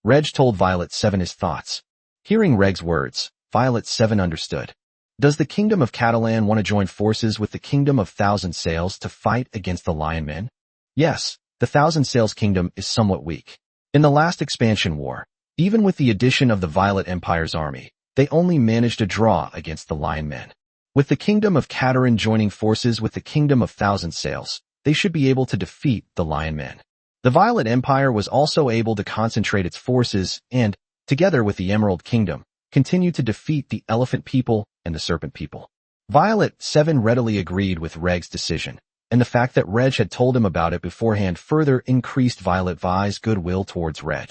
[SPEAKER 1] Reg told Violet 7 his thoughts. Hearing Reg's words, Violet 7 understood. Does the Kingdom of Catalan want to join forces with the Kingdom of Thousand Sails to fight against the Lion Men? Yes, the Thousand Sails Kingdom is somewhat weak. In the last expansion war, even with the addition of the Violet Empire's army, they only managed a draw against the Lion Men. With the Kingdom of Katarin joining forces with the Kingdom of Thousand Sails, they should be able to defeat the Lion Men. The Violet Empire was also able to concentrate its forces and, together with the Emerald Kingdom, continue to defeat the Elephant People and the Serpent People. Violet 7 readily agreed with Reg's decision, and the fact that Reg had told him about it beforehand further increased Violet Vi's goodwill towards Reg.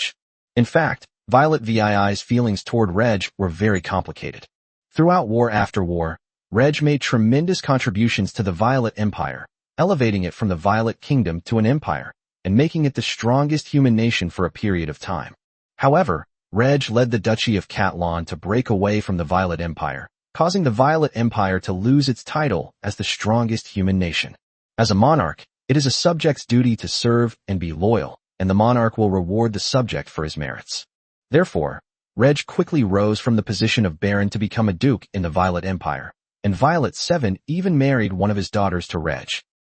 [SPEAKER 1] In fact, Violet Vi's feelings toward Reg were very complicated. Throughout war after war, Reg made tremendous contributions to the Violet Empire, elevating it from the Violet Kingdom to an empire, and making it the strongest human nation for a period of time. However, Reg led the Duchy of Catalan to break away from the Violet Empire, causing the Violet Empire to lose its title as the strongest human nation. As a monarch, it is a subject's duty to serve and be loyal, and the monarch will reward the subject for his merits. Therefore, Reg quickly rose from the position of baron to become a duke in the Violet Empire, and Violet 7 even married one of his daughters to Reg.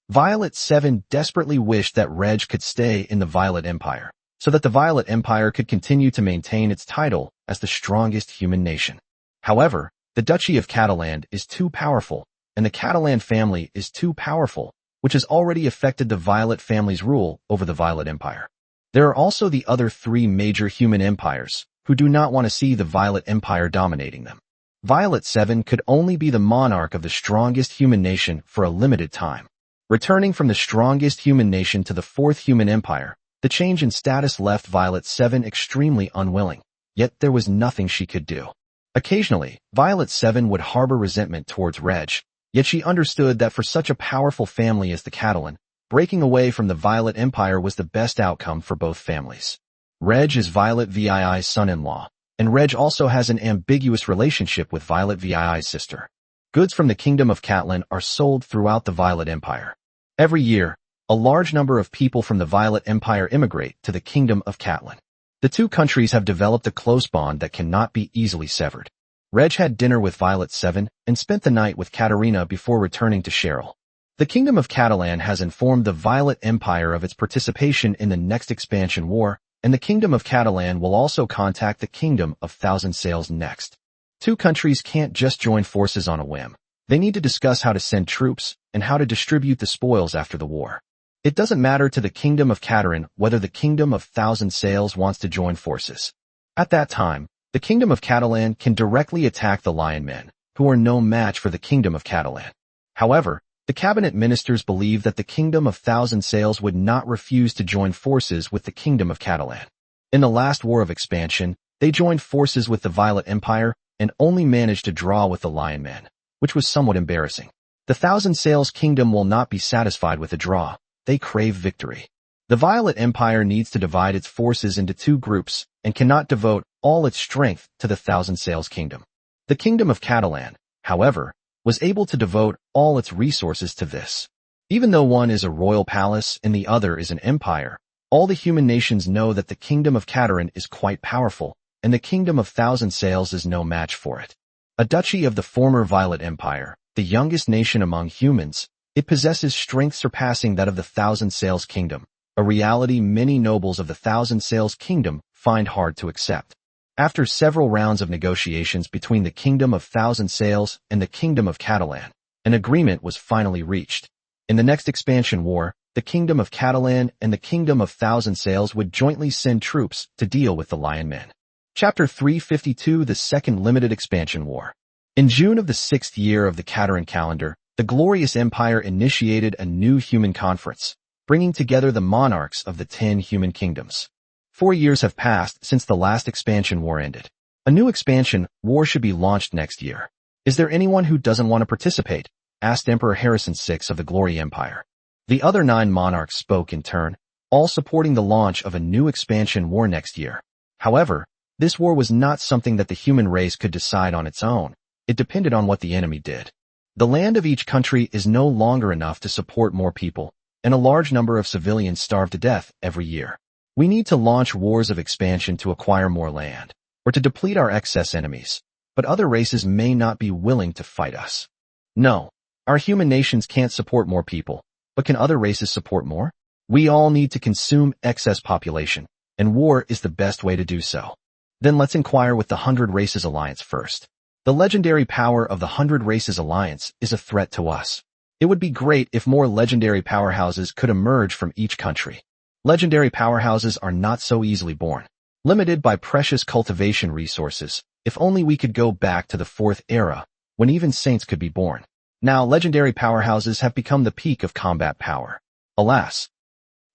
[SPEAKER 1] Violet 7 desperately wished that Reg could stay in the Violet Empire, so that the Violet Empire could continue to maintain its title as the strongest human nation. However, the Duchy of Catalan is too powerful, and the Catalan family is too powerful, which has already affected the Violet family's rule over the Violet Empire. There are also the other 3 major human empires, who do not want to see the Violet Empire dominating them. Violet 7 could only be the monarch of the strongest human nation for a limited time. Returning from the strongest human nation to the 4th human empire, the change in status left Violet 7 extremely unwilling, yet there was nothing she could do. Occasionally, Violet 7 would harbor resentment towards Reg, yet she understood that for such a powerful family as the Catalan, breaking away from the Violet Empire was the best outcome for both families. Reg is Violet VII's son-in-law, and Reg also has an ambiguous relationship with Violet VII's sister. Goods from the Kingdom of Catelyn are sold throughout the Violet Empire. Every year, a large number of people from the Violet Empire immigrate to the Kingdom of Catelyn. The two countries have developed a close bond that cannot be easily severed. Reg had dinner with Violet 7 and spent the night with Katarina before returning to Cheryl. The Kingdom of Catelyn has informed the Violet Empire of its participation in the next expansion war, and the Kingdom of Catelyn will also contact the Kingdom of Thousand Sails next. Two countries can't just join forces on a whim. They need to discuss how to send troops and how to distribute the spoils after the war. It doesn't matter to the Kingdom of Catelyn whether the Kingdom of Thousand Sails wants to join forces. At that time, the Kingdom of Catelyn can directly attack the Lion Men, who are no match for the Kingdom of Catelyn. However, the cabinet ministers believe that the Kingdom of Thousand Sails would not refuse to join forces with the Kingdom of Catelyn. In the last war of expansion, they joined forces with the Violet Empire and only managed to draw with the Lion Men, which was somewhat embarrassing. The Thousand Sails Kingdom will not be satisfied with a draw. They crave victory. The Violet Empire needs to divide its forces into two groups and cannot devote all its strength to the Thousand Sails Kingdom. The Kingdom of Catelyn, however, was able to devote all its resources to this. Even though one is a royal palace and the other is an empire, all the human nations know that the Kingdom of Catelyn is quite powerful, and the Kingdom of Thousand Sails is no match for it. A duchy of the former Violet Empire, the youngest nation among humans, it possesses strength surpassing that of the Thousand Sails Kingdom, a reality many nobles of the Thousand Sails Kingdom find hard to accept. After several rounds of negotiations between the Kingdom of Thousand Sails and the Kingdom of Catelyn, an agreement was finally reached. In the next expansion war, the Kingdom of Catelyn and the Kingdom of Thousand Sails would jointly send troops to deal with the Lion Men. Chapter 352, The Second Limited Expansion War. In June of the 6th year of the Cateran calendar, the Glorious Empire initiated a new human conference, bringing together the monarchs of the 10 human kingdoms. 4 years have passed since the last expansion war ended. A new expansion war should be launched next year. Is there anyone who doesn't want to participate? Asked Emperor Harrison VI of the Glory Empire. The other 9 monarchs spoke in turn, all supporting the launch of a new expansion war next year. However, this war was not something that the human race could decide on its own. It depended on what the enemy did. The land of each country is no longer enough to support more people, and a large number of civilians starve to death every year. We need to launch wars of expansion to acquire more land, or to deplete our excess enemies, but other races may not be willing to fight us. No, our human nations can't support more people, but can other races support more? We all need to consume excess population, and war is the best way to do so. Then let's inquire with the 100 Races Alliance first. The legendary power of the 100 Races Alliance is a threat to us. It would be great if more legendary powerhouses could emerge from each country. Legendary powerhouses are not so easily born. Limited by precious cultivation resources, if only we could go back to the 4th era, when even saints could be born. Now legendary powerhouses have become the peak of combat power. Alas,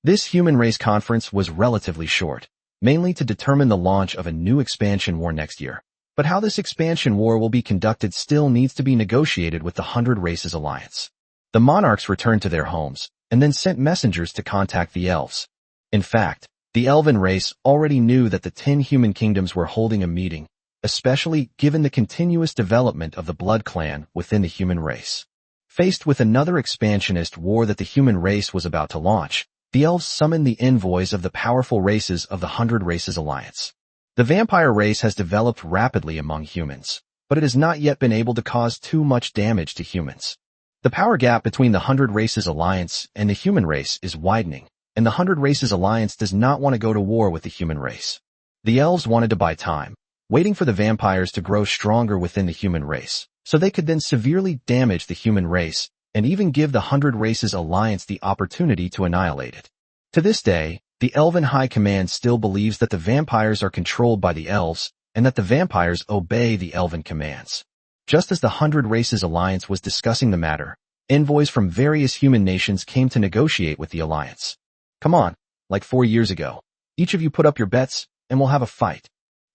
[SPEAKER 1] this human race conference was relatively short, mainly to determine the launch of a new expansion war next year. But how this expansion war will be conducted still needs to be negotiated with the 100 Races Alliance. The monarchs returned to their homes, and then sent messengers to contact the elves. In fact, the elven race already knew that the 10 human kingdoms were holding a meeting, especially given the continuous development of the blood clan within the human race. Faced with another expansionist war that the human race was about to launch, the elves summoned the envoys of the powerful races of the 100 Races Alliance. The vampire race has developed rapidly among humans, but it has not yet been able to cause too much damage to humans. The power gap between the 100 Races Alliance and the human race is widening, and the 100 Races Alliance does not want to go to war with the human race. The elves wanted to buy time, waiting for the vampires to grow stronger within the human race, so they could then severely damage the human race and even give the 100 Races Alliance the opportunity to annihilate it. To this day, the Elven High Command still believes that the vampires are controlled by the elves and that the vampires obey the elven commands. Just as the 100 Races Alliance was discussing the matter, envoys from various human nations came to negotiate with the alliance. Come on, like 4 years ago. Each of you put up your bets, and we'll have a fight.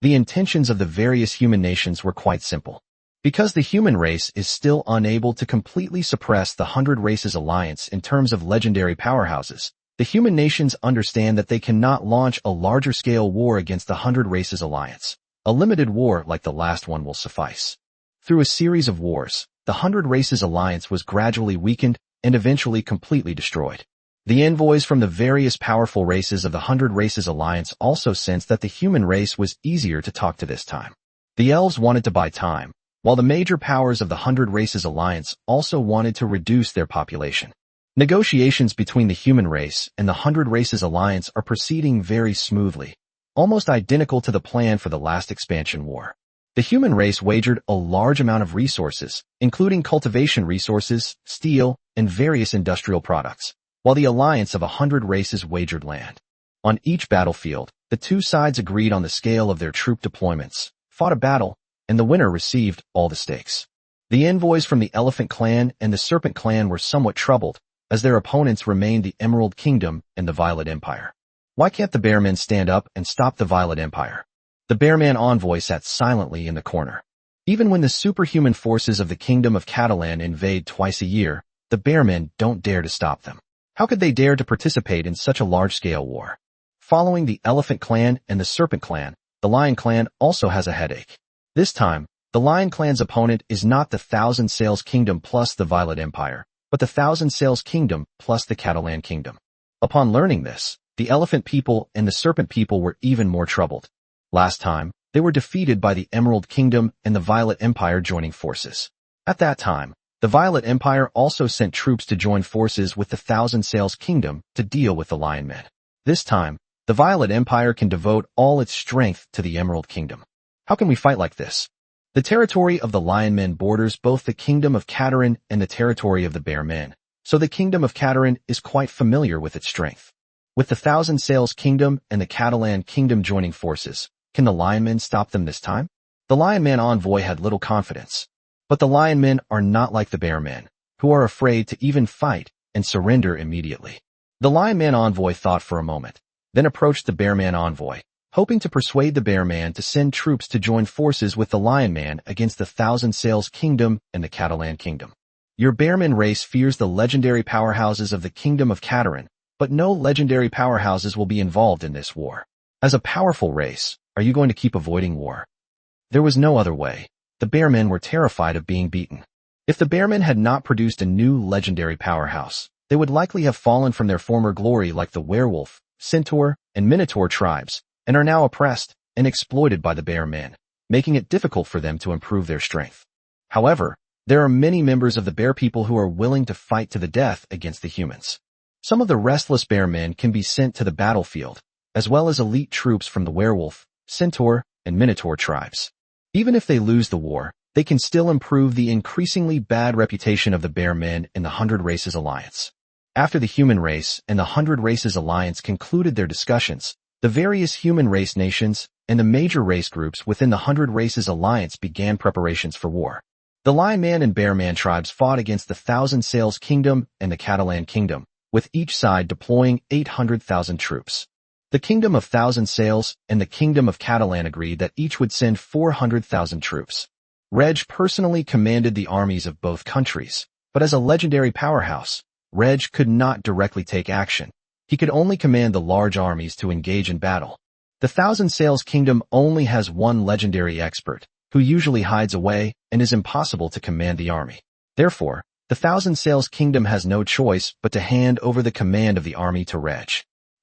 [SPEAKER 1] The intentions of the various human nations were quite simple. Because the human race is still unable to completely suppress the 100 Races Alliance in terms of legendary powerhouses, the The human nations understand that they cannot launch a larger-scale war against the 100 Races Alliance. A limited war like the last one will suffice. Through a series of wars, the 100 Races Alliance was gradually weakened and eventually completely destroyed. The envoys from the various powerful races of the 100 Races Alliance also sensed that the human race was easier to talk to this time. The elves wanted to buy time, while the major powers of the 100 Races Alliance also wanted to reduce their population. Negotiations between the human race and the 100 Races Alliance are proceeding very smoothly, almost identical to the plan for the last expansion war. The human race wagered a large amount of resources, including cultivation resources, steel, and various industrial products, while the alliance of 100 races wagered land. On each battlefield, the two sides agreed on the scale of their troop deployments, fought a battle, and the winner received all the stakes. The envoys from the Elephant Clan and the Serpent Clan were somewhat troubled, as their opponents remained the Emerald Kingdom and the Violet Empire. Why can't the Bearmen stand up and stop the Violet Empire? The Bearman envoy sat silently in the corner. Even when the superhuman forces of the Kingdom of Catalan invade twice a year, the Bearmen don't dare to stop them. How could they dare to participate in such a large-scale war? Following the Elephant Clan and the Serpent Clan, the Lion Clan also has a headache. This time, the Lion Clan's opponent is not the Thousand Sails Kingdom plus the Violet Empire, but the Thousand Sails Kingdom plus the Catalan Kingdom. Upon learning this, the Elephant people and the Serpent people were even more troubled. Last time, they were defeated by the Emerald Kingdom and the Violet Empire joining forces. At that time, the Violet Empire also sent troops to join forces with the Thousand Sails Kingdom to deal with the Lion Men. This time, the Violet Empire can devote all its strength to the Emerald Kingdom. How can we fight like this? The territory of the Lion Men borders both the Kingdom of Catalan and the territory of the Bear Men, so the Kingdom of Catalan is quite familiar with its strength. With the Thousand Sails Kingdom and the Catalan Kingdom joining forces, can the Lion Men stop them this time? The Lion Man envoy had little confidence. But the Lion Men are not like the Bear Men, who are afraid to even fight and surrender immediately. The Lion Man envoy thought for a moment, then approached the Bear Man envoy, hoping to persuade the Bear Man to send troops to join forces with the Lion Man against the Thousand Sails Kingdom and the Catalan Kingdom. Your Bearman race fears the legendary powerhouses of the Kingdom of Catalan, but no legendary powerhouses will be involved in this war. As a powerful race, are you going to keep avoiding war? There was no other way. The Bearmen were terrified of being beaten. If the Bearmen had not produced a new legendary powerhouse, they would likely have fallen from their former glory like the werewolf, centaur, and minotaur tribes, and are now oppressed and exploited by the Bear Men, making it difficult for them to improve their strength. However, there are many members of the Bear people who are willing to fight to the death against the humans. Some of the restless Bear Men can be sent to the battlefield, as well as elite troops from the werewolf, centaur, and minotaur tribes. Even if they lose the war, they can still improve the increasingly bad reputation of the Bear Men in the 100 Races Alliance. After the human race and the 100 Races Alliance concluded their discussions, the various human race nations and the major race groups within the 100 Races Alliance began preparations for war. The Lion Man and Bear Man tribes fought against the Thousand Sails Kingdom and the Catalan Kingdom, with each side deploying 800,000 troops. The Kingdom of Thousand Sails and the Kingdom of Catalan agreed that each would send 400,000 troops. Reg personally commanded the armies of both countries, but as a legendary powerhouse, Reg could not directly take action. He could only command the large armies to engage in battle. The Thousand Sails Kingdom only has one legendary expert, who usually hides away and is impossible to command the army. Therefore, the Thousand Sails Kingdom has no choice but to hand over the command of the army to Reg.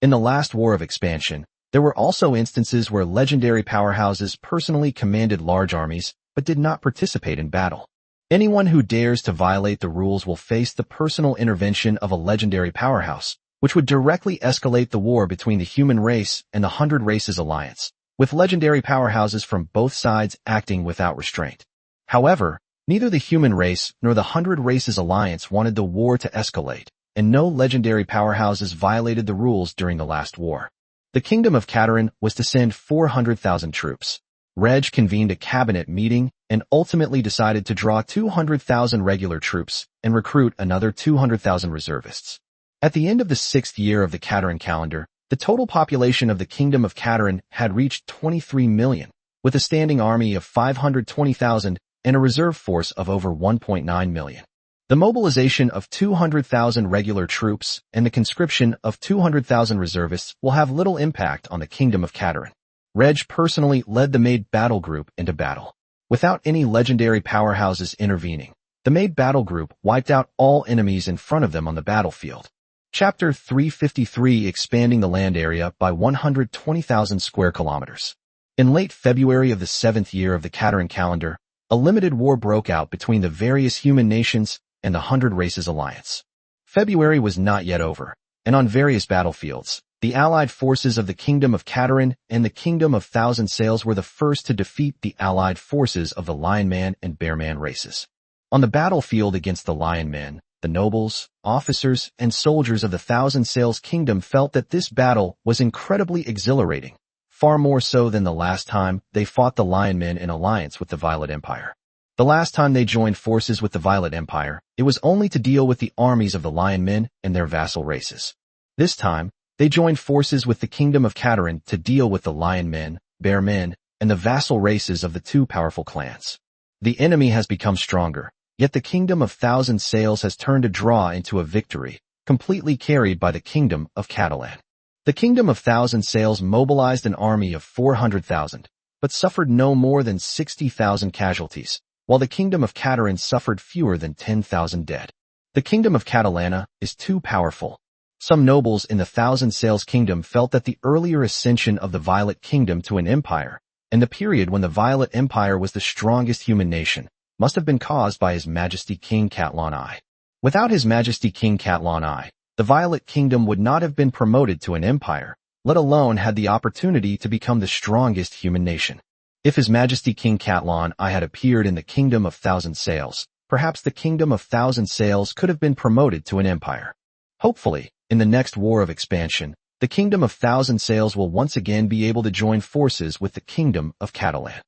[SPEAKER 1] In the last war of expansion, there were also instances where legendary powerhouses personally commanded large armies but did not participate in battle. Anyone who dares to violate the rules will face the personal intervention of a legendary powerhouse, which would directly escalate the war between the human race and the 100 Races Alliance, with legendary powerhouses from both sides acting without restraint. However, neither the human race nor the 100 Races Alliance wanted the war to escalate, and no legendary powerhouses violated the rules during the last war. The Kingdom of Catalan was to send 400,000 troops. Reg convened a cabinet meeting and ultimately decided to draw 200,000 regular troops and recruit another 200,000 reservists. At the end of the 6th year of the Catalan calendar, the total population of the Kingdom of Catalan had reached 23 million, with a standing army of 520,000 and a reserve force of over 1.9 million. The mobilization of 200,000 regular troops and the conscription of 200,000 reservists will have little impact on the Kingdom of Katarin. Reg personally led the Maid battle group into battle. Without any legendary powerhouses intervening, the Maid battle group wiped out all enemies in front of them on the battlefield. Chapter 353 Expanding the land area by 120,000 square kilometers. In late February of the 7th year of the Katarin calendar, a limited war broke out between the various human nations and the 100 Races Alliance. February was not yet over, and on various battlefields, the allied forces of the Kingdom of Katarin and the Kingdom of Thousand Sails were the first to defeat the allied forces of the Lion Man and Bear Man races. On the battlefield against the Lion Men, the nobles, officers, and soldiers of the Thousand Sails Kingdom felt that this battle was incredibly exhilarating, far more so than the last time they fought the Lion Men in alliance with the Violet Empire. The last time they joined forces with the Violet Empire, it was only to deal with the armies of the Lion Men and their vassal races. This time, they joined forces with the Kingdom of Katarin to deal with the Lion Men, Bear Men, and the vassal races of the two powerful clans. The enemy has become stronger, yet the Kingdom of Thousand Sails has turned a draw into a victory, completely carried by the Kingdom of Catalan. The Kingdom of Thousand Sails mobilized an army of 400,000, but suffered no more than 60,000 casualties, while the Kingdom of Katarin suffered fewer than 10,000 dead. The Kingdom of Catalana is too powerful. Some nobles in the Thousand Sails Kingdom felt that the earlier ascension of the Violet Kingdom to an empire, and the period when the Violet Empire was the strongest human nation, must have been caused by His Majesty King Catlan I. Without His Majesty King Catlan I, the Violet Kingdom would not have been promoted to an empire, let alone had the opportunity to become the strongest human nation. If His Majesty King Catlan I had appeared in the Kingdom of Thousand Sails, perhaps the Kingdom of Thousand Sails could have been promoted to an empire. Hopefully, in the next war of expansion, the Kingdom of Thousand Sails will once again be able to join forces with the Kingdom of Catalan.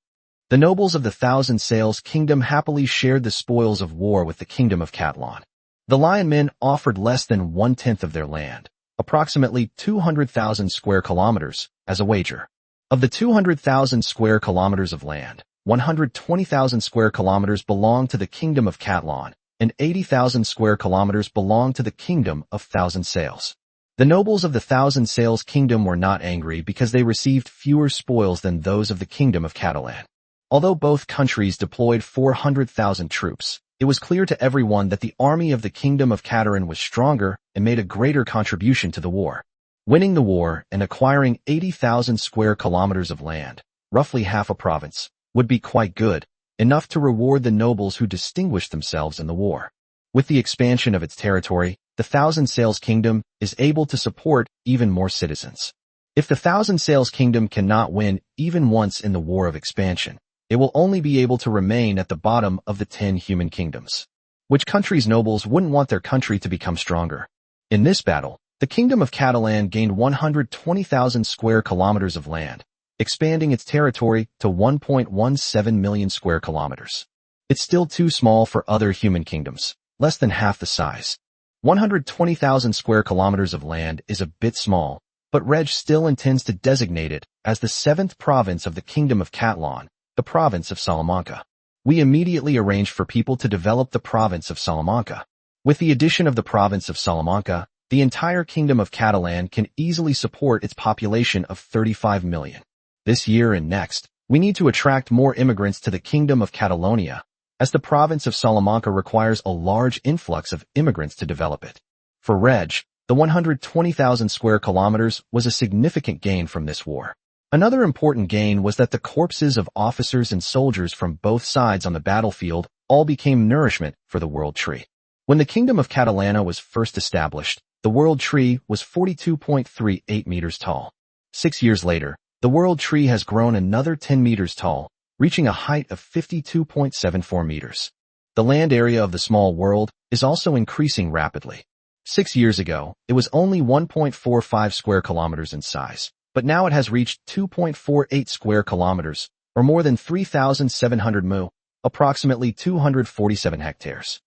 [SPEAKER 1] The nobles of the Thousand Sails Kingdom happily shared the spoils of war with the Kingdom of Catalan. The Lion Men offered less than 1/10 of their land, approximately 200,000 square kilometers, as a wager. Of the 200,000 square kilometers of land, 120,000 square kilometers belong to the Kingdom of Catalan, and 80,000 square kilometers belong to the Kingdom of Thousand Sails. The nobles of the Thousand Sails Kingdom were not angry because they received fewer spoils than those of the Kingdom of Catalan. Although both countries deployed 400,000 troops, it was clear to everyone that the army of the Kingdom of Katarin was stronger and made a greater contribution to the war. Winning the war and acquiring 80,000 square kilometers of land, roughly half a province, would be quite good, enough to reward the nobles who distinguished themselves in the war. With the expansion of its territory, the Thousand Sails Kingdom is able to support even more citizens. If the Thousand Sails Kingdom cannot win even once in the war of expansion, it will only be able to remain at the bottom of the 10 human kingdoms. Which country's nobles wouldn't want their country to become stronger? In this battle, the Kingdom of Catalan gained 120,000 square kilometers of land, expanding its territory to 1.17 million square kilometers. It's still too small for other human kingdoms, less than half the size. 120,000 square kilometers of land is a bit small, but Reg still intends to designate it as the 7th province of the Kingdom of Catalan, the province of Salamanca. We immediately arranged for people to develop the province of Salamanca. With the addition of the province of Salamanca, the entire Kingdom of Catalan can easily support its population of 35 million. This year and next, we need to attract more immigrants to the Kingdom of Catalonia, as the province of Salamanca requires a large influx of immigrants to develop it. For Reg, the 120,000 square kilometers was a significant gain from this war. Another important gain was that the corpses of officers and soldiers from both sides on the battlefield all became nourishment for the World Tree. When the Kingdom of Catalana was first established, the World Tree was 42.38 meters tall. 6 years later, the World Tree has grown another 10 meters tall, reaching a height of 52.74 meters. The land area of the small world is also increasing rapidly. 6 years ago, it was only 1.45 square kilometers in size, but now it has reached 2.48 square kilometers, or more than 3,700 mu, approximately 247 hectares.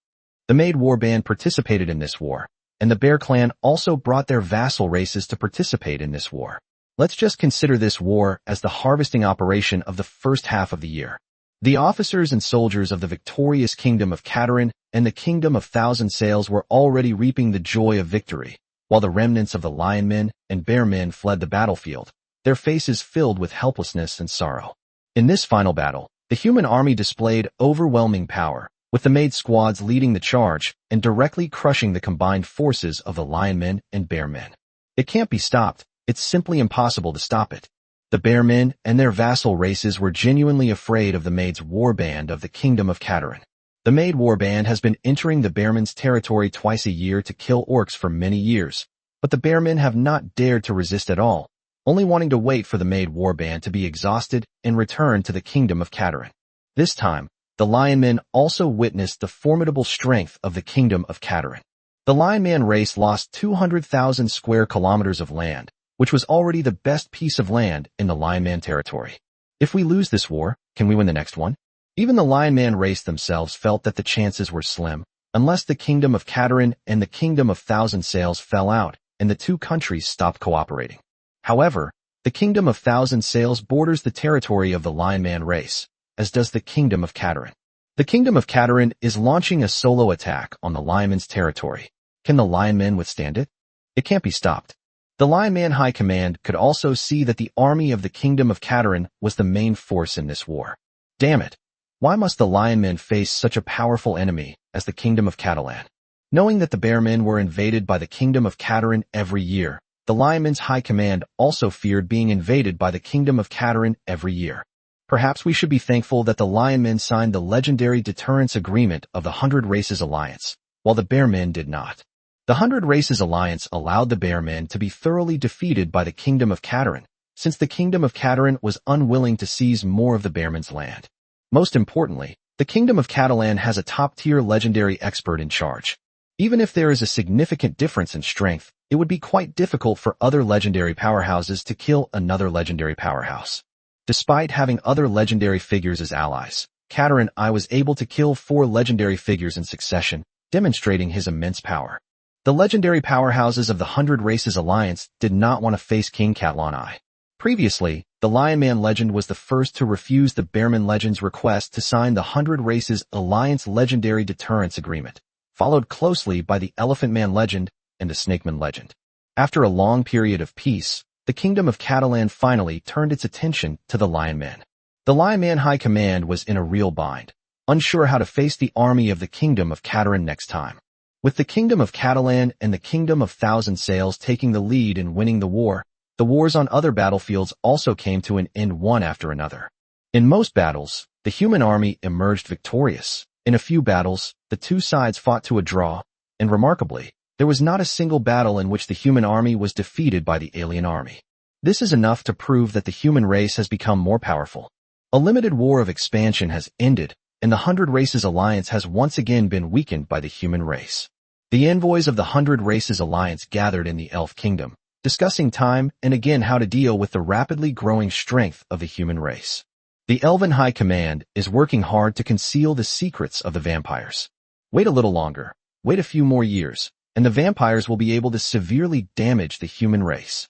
[SPEAKER 1] The Maid warband participated in this war, and the Bear clan also brought their vassal races to participate in this war. Let's just consider this war as the harvesting operation of the first half of the year. The officers and soldiers of the victorious kingdom of Katarin and the kingdom of Thousand Sails were already reaping the joy of victory, while the remnants of the lion men and bear men fled the battlefield, their faces filled with helplessness and sorrow. In this final battle, the human army displayed overwhelming power, with the Maid squads leading the charge and directly crushing the combined forces of the lion men and bear men. It can't be stopped. It's simply impossible to stop it. The bear men and their vassal races were genuinely afraid of the Maid's warband of the kingdom of Katarin. The Maid warband has been entering the bearmen's territory twice a year to kill orcs for many years, but the bearmen have not dared to resist at all, only wanting to wait for the Maid warband to be exhausted and return to the kingdom of Katarin. This time, the lion men also witnessed the formidable strength of the kingdom of Katarin. The lion man race lost 200,000 square kilometers of land, which was already the best piece of land in the lion man territory. If we lose this war, can we win the next one? Even the lion man race themselves felt that the chances were slim, unless the kingdom of Katarin and the kingdom of Thousand Sails fell out and the two countries stopped cooperating. However, the kingdom of Thousand Sails borders the territory of the lion man race, as does the kingdom of Katarin. The kingdom of Katarin is launching a solo attack on the lionman's territory. Can the lion men withstand it? It can't be stopped. The Lion Man High Command could also see that the army of the kingdom of Katarin was the main force in this war. Damn it! Why must the lion men face such a powerful enemy as the kingdom of Catalan? Knowing that the bear men were invaded by the kingdom of Katarin every year, the Lion Man's High Command also feared being invaded by the kingdom of Katarin every year. Perhaps we should be thankful that the lion men signed the legendary deterrence agreement of the 100 Races Alliance, while the bear men did not. The 100 Races Alliance allowed the bear men to be thoroughly defeated by the kingdom of Katarin, since the kingdom of Katarin was unwilling to seize more of the bearmen's land. Most importantly, the kingdom of Catalan has a top-tier legendary expert in charge. Even if there is a significant difference in strength, it would be quite difficult for other legendary powerhouses to kill another legendary powerhouse. Despite having other legendary figures as allies, Katarin I was able to kill 4 legendary figures in succession, demonstrating his immense power. The legendary powerhouses of the 100 Races Alliance did not want to face King Catalan I. Previously, the Lion Man legend was the first to refuse the Bearman legend's request to sign the 100 Races Alliance Legendary Deterrence Agreement, followed closely by the Elephant Man legend and the Snakeman legend. After a long period of peace, the kingdom of Catalan finally turned its attention to the Lion Man. The Lion Man High Command was in a real bind, unsure how to face the army of the kingdom of Katarin next time. With the kingdom of Catalan and the kingdom of Thousand Sails taking the lead in winning the wars on other battlefields also came to an end one after another. In most battles, the human army emerged victorious. In a few battles, the two sides fought to a draw, and remarkably, there was not a single battle in which the human army was defeated by the alien army. This is enough to prove that the human race has become more powerful. A limited war of expansion has ended, and the 100 Races Alliance has once again been weakened by the human race. The envoys of the 100 Races Alliance gathered in the Elf Kingdom, discussing time and again how to deal with the rapidly growing strength of the human race. The Elven High Command is working hard to conceal the secrets of the vampires. Wait a little longer, wait a few more years, and the vampires will be able to severely damage the human race.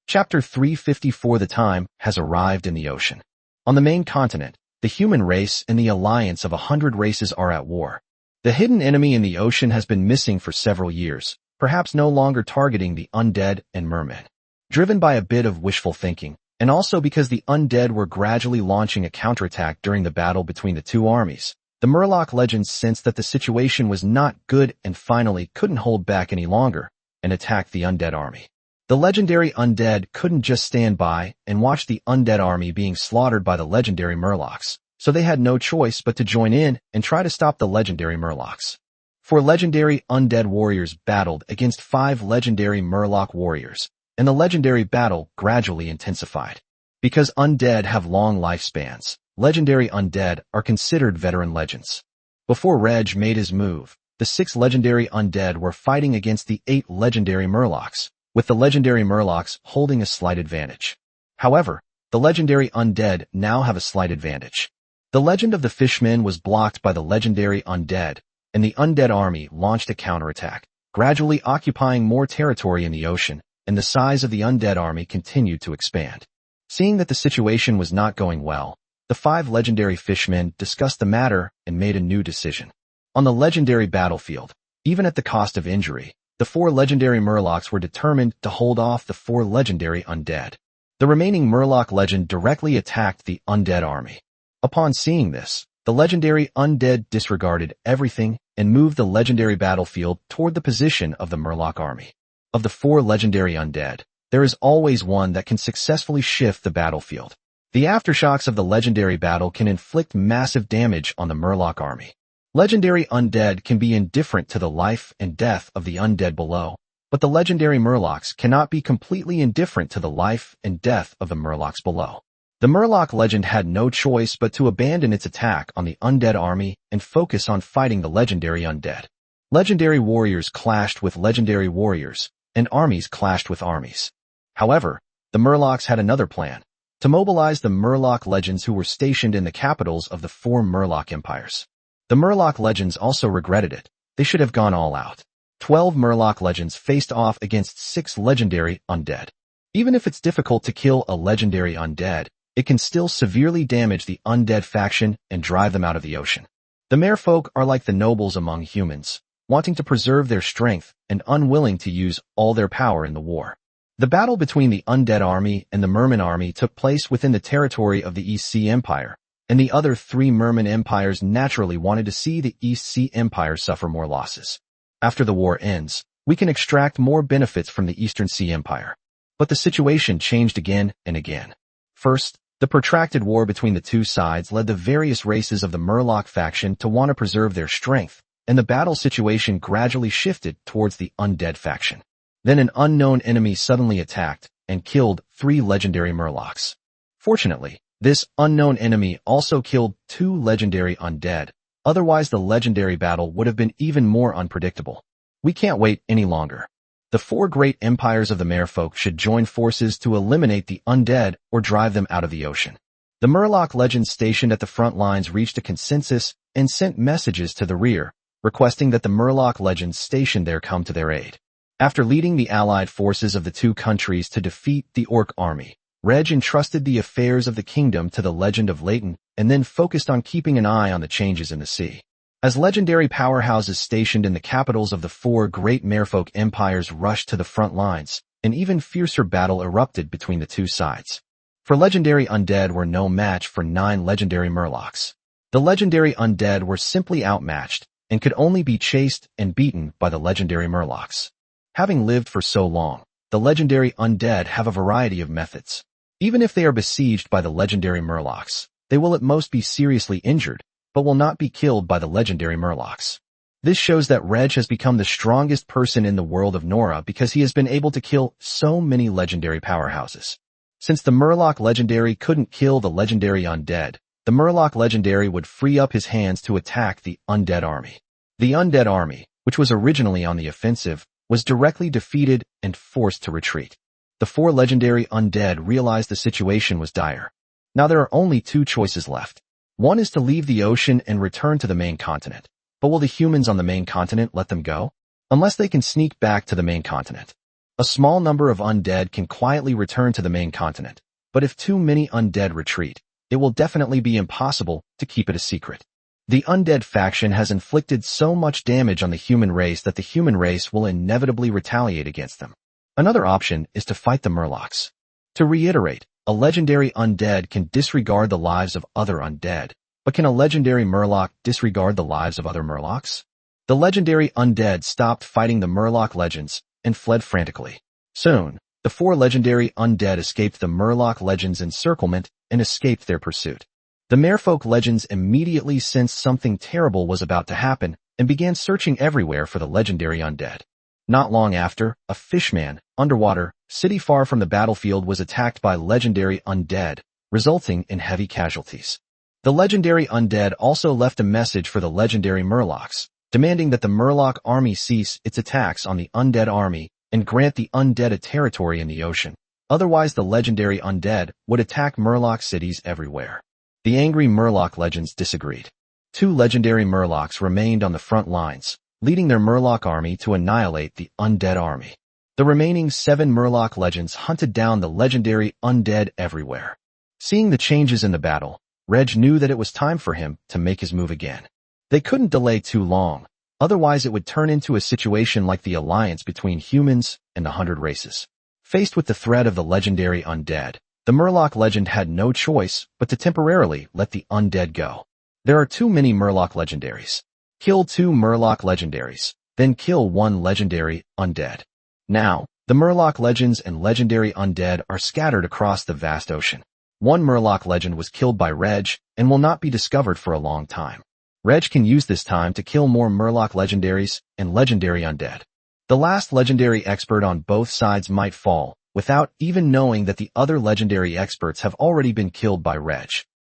[SPEAKER 1] Chapter 354 The time has arrived in the ocean. On the main continent, the human race and the alliance of 100 races are at war. The hidden enemy in the ocean has been missing for several years, perhaps no longer targeting the undead and mermen. Driven by a bit of wishful thinking, and also because the undead were gradually launching a counterattack during the battle between the two armies, the Murloc legends sensed that the situation was not good and finally couldn't hold back any longer, and attacked the undead army. The legendary undead couldn't just stand by and watch the undead army being slaughtered by the legendary Murlocs, so they had no choice but to join in and try to stop the legendary Murlocs. 4 legendary undead warriors battled against 5 legendary Murloc warriors, and the legendary battle gradually intensified. Because undead have long lifespans, legendary undead are considered veteran legends. Before Reg made his move, the 6 legendary undead were fighting against the 8 legendary Murlocs, with the legendary Murlocs holding a slight advantage. However, the legendary undead now have a slight advantage. The legend of the Fishmen was blocked by the legendary undead, and the undead army launched a counterattack, gradually occupying more territory in the ocean, and the size of the undead army continued to expand. Seeing that the situation was not going well, the 5 legendary fishmen discussed the matter and made a new decision. On the legendary battlefield, even at the cost of injury, the 4 legendary Murlocs were determined to hold off the 4 legendary undead. The remaining Murloc legend directly attacked the undead army. Upon seeing this, the legendary undead disregarded everything and moved the legendary battlefield toward the position of the Murloc army. Of the 4 legendary undead, there is always one that can successfully shift the battlefield. The aftershocks of the legendary battle can inflict massive damage on the Murloc army. Legendary undead can be indifferent to the life and death of the undead below, but the legendary Murlocs cannot be completely indifferent to the life and death of the Murlocs below. The Murloc legend had no choice but to abandon its attack on the undead army and focus on fighting the legendary undead. Legendary warriors clashed with legendary warriors, and armies clashed with armies. However, the Murlocs had another plan: to mobilize the Murloc legends who were stationed in the capitals of the 4 Murloc empires. The Murloc legends also regretted it. They should have gone all out. 12 Murloc legends faced off against 6 legendary undead. Even if it's difficult to kill a legendary undead, it can still severely damage the undead faction and drive them out of the ocean. The merfolk are like the nobles among humans, wanting to preserve their strength and unwilling to use all their power in the war. The battle between the undead army and the merman army took place within the territory of the East Sea Empire, and the other 3 merman empires naturally wanted to see the East Sea Empire suffer more losses. After the war ends, we can extract more benefits from the Eastern Sea Empire. But the situation changed again and again. First, the protracted war between the 2 sides led the various races of the Murloc faction to want to preserve their strength, and the battle situation gradually shifted towards the undead faction. Then an unknown enemy suddenly attacked and killed 3 legendary Murlocs. Fortunately, this unknown enemy also killed 2 legendary undead, otherwise the legendary battle would have been even more unpredictable. We can't wait any longer. The 4 great empires of the merfolk should join forces to eliminate the undead or drive them out of the ocean. The Murloc legends stationed at the front lines reached a consensus and sent messages to the rear, requesting that the Murloc legends stationed there come to their aid. After leading the allied forces of the 2 countries to defeat the Orc army, Reg entrusted the affairs of the kingdom to the legend of Leighton and then focused on keeping an eye on the changes in the sea. As legendary powerhouses stationed in the capitals of the 4 great merfolk empires rushed to the front lines, an even fiercer battle erupted between the 2 sides. For legendary undead were no match for 9 legendary Murlocs. The legendary undead were simply outmatched and could only be chased and beaten by the legendary Murlocs. Having lived for so long, the legendary undead have a variety of methods. Even if they are besieged by the legendary Murlocs, they will at most be seriously injured, but will not be killed by the legendary Murlocs. This shows that Reg has become the strongest person in the world of Nora because he has been able to kill so many legendary powerhouses. Since the Murloc legendary couldn't kill the legendary undead, the Murloc legendary would free up his hands to attack the undead army. The undead army, which was originally on the offensive, was directly defeated and forced to retreat. The 4 legendary undead realized the situation was dire. Now there are only 2 choices left. One is to leave the ocean and return to the main continent. But will the humans on the main continent let them go? Unless they can sneak back to the main continent. A small number of undead can quietly return to the main continent, but if too many undead retreat, it will definitely be impossible to keep it a secret. The undead faction has inflicted so much damage on the human race that the human race will inevitably retaliate against them. Another option is to fight the Murlocs. To reiterate, a legendary undead can disregard the lives of other undead, but can a legendary Murloc disregard the lives of other Murlocs? The legendary undead stopped fighting the Murloc legends and fled frantically. Soon, the 4 legendary undead escaped the Murloc legends' encirclement and escaped their pursuit. The merfolk legends immediately sensed something terrible was about to happen and began searching everywhere for the legendary undead. Not long after, a fishman, underwater, city far from the battlefield was attacked by legendary undead, resulting in heavy casualties. The legendary undead also left a message for the legendary Murlocs, demanding that the Murloc army cease its attacks on the undead army and grant the undead a territory in the ocean. Otherwise the legendary undead would attack Murloc cities everywhere. The angry Murloc legends disagreed. 2 legendary Murlocs remained on the front lines, leading their Murloc army to annihilate the undead army. The remaining 7 Murloc legends hunted down the legendary undead everywhere. Seeing the changes in the battle, Reg knew that it was time for him to make his move again. They couldn't delay too long, otherwise it would turn into a situation like the alliance between humans and the 100 races. Faced with the threat of the legendary undead, the Murloc legend had no choice but to temporarily let the undead go. There are too many Murloc legendaries. Kill 2 Murloc legendaries, then kill 1 legendary undead. Now, the Murloc legends and legendary undead are scattered across the vast ocean. 1 Murloc legend was killed by Reg and will not be discovered for a long time. Reg can use this time to kill more Murloc legendaries and legendary undead. The last legendary expert on both sides might fall, without even knowing that the other legendary experts have already been killed by Reg.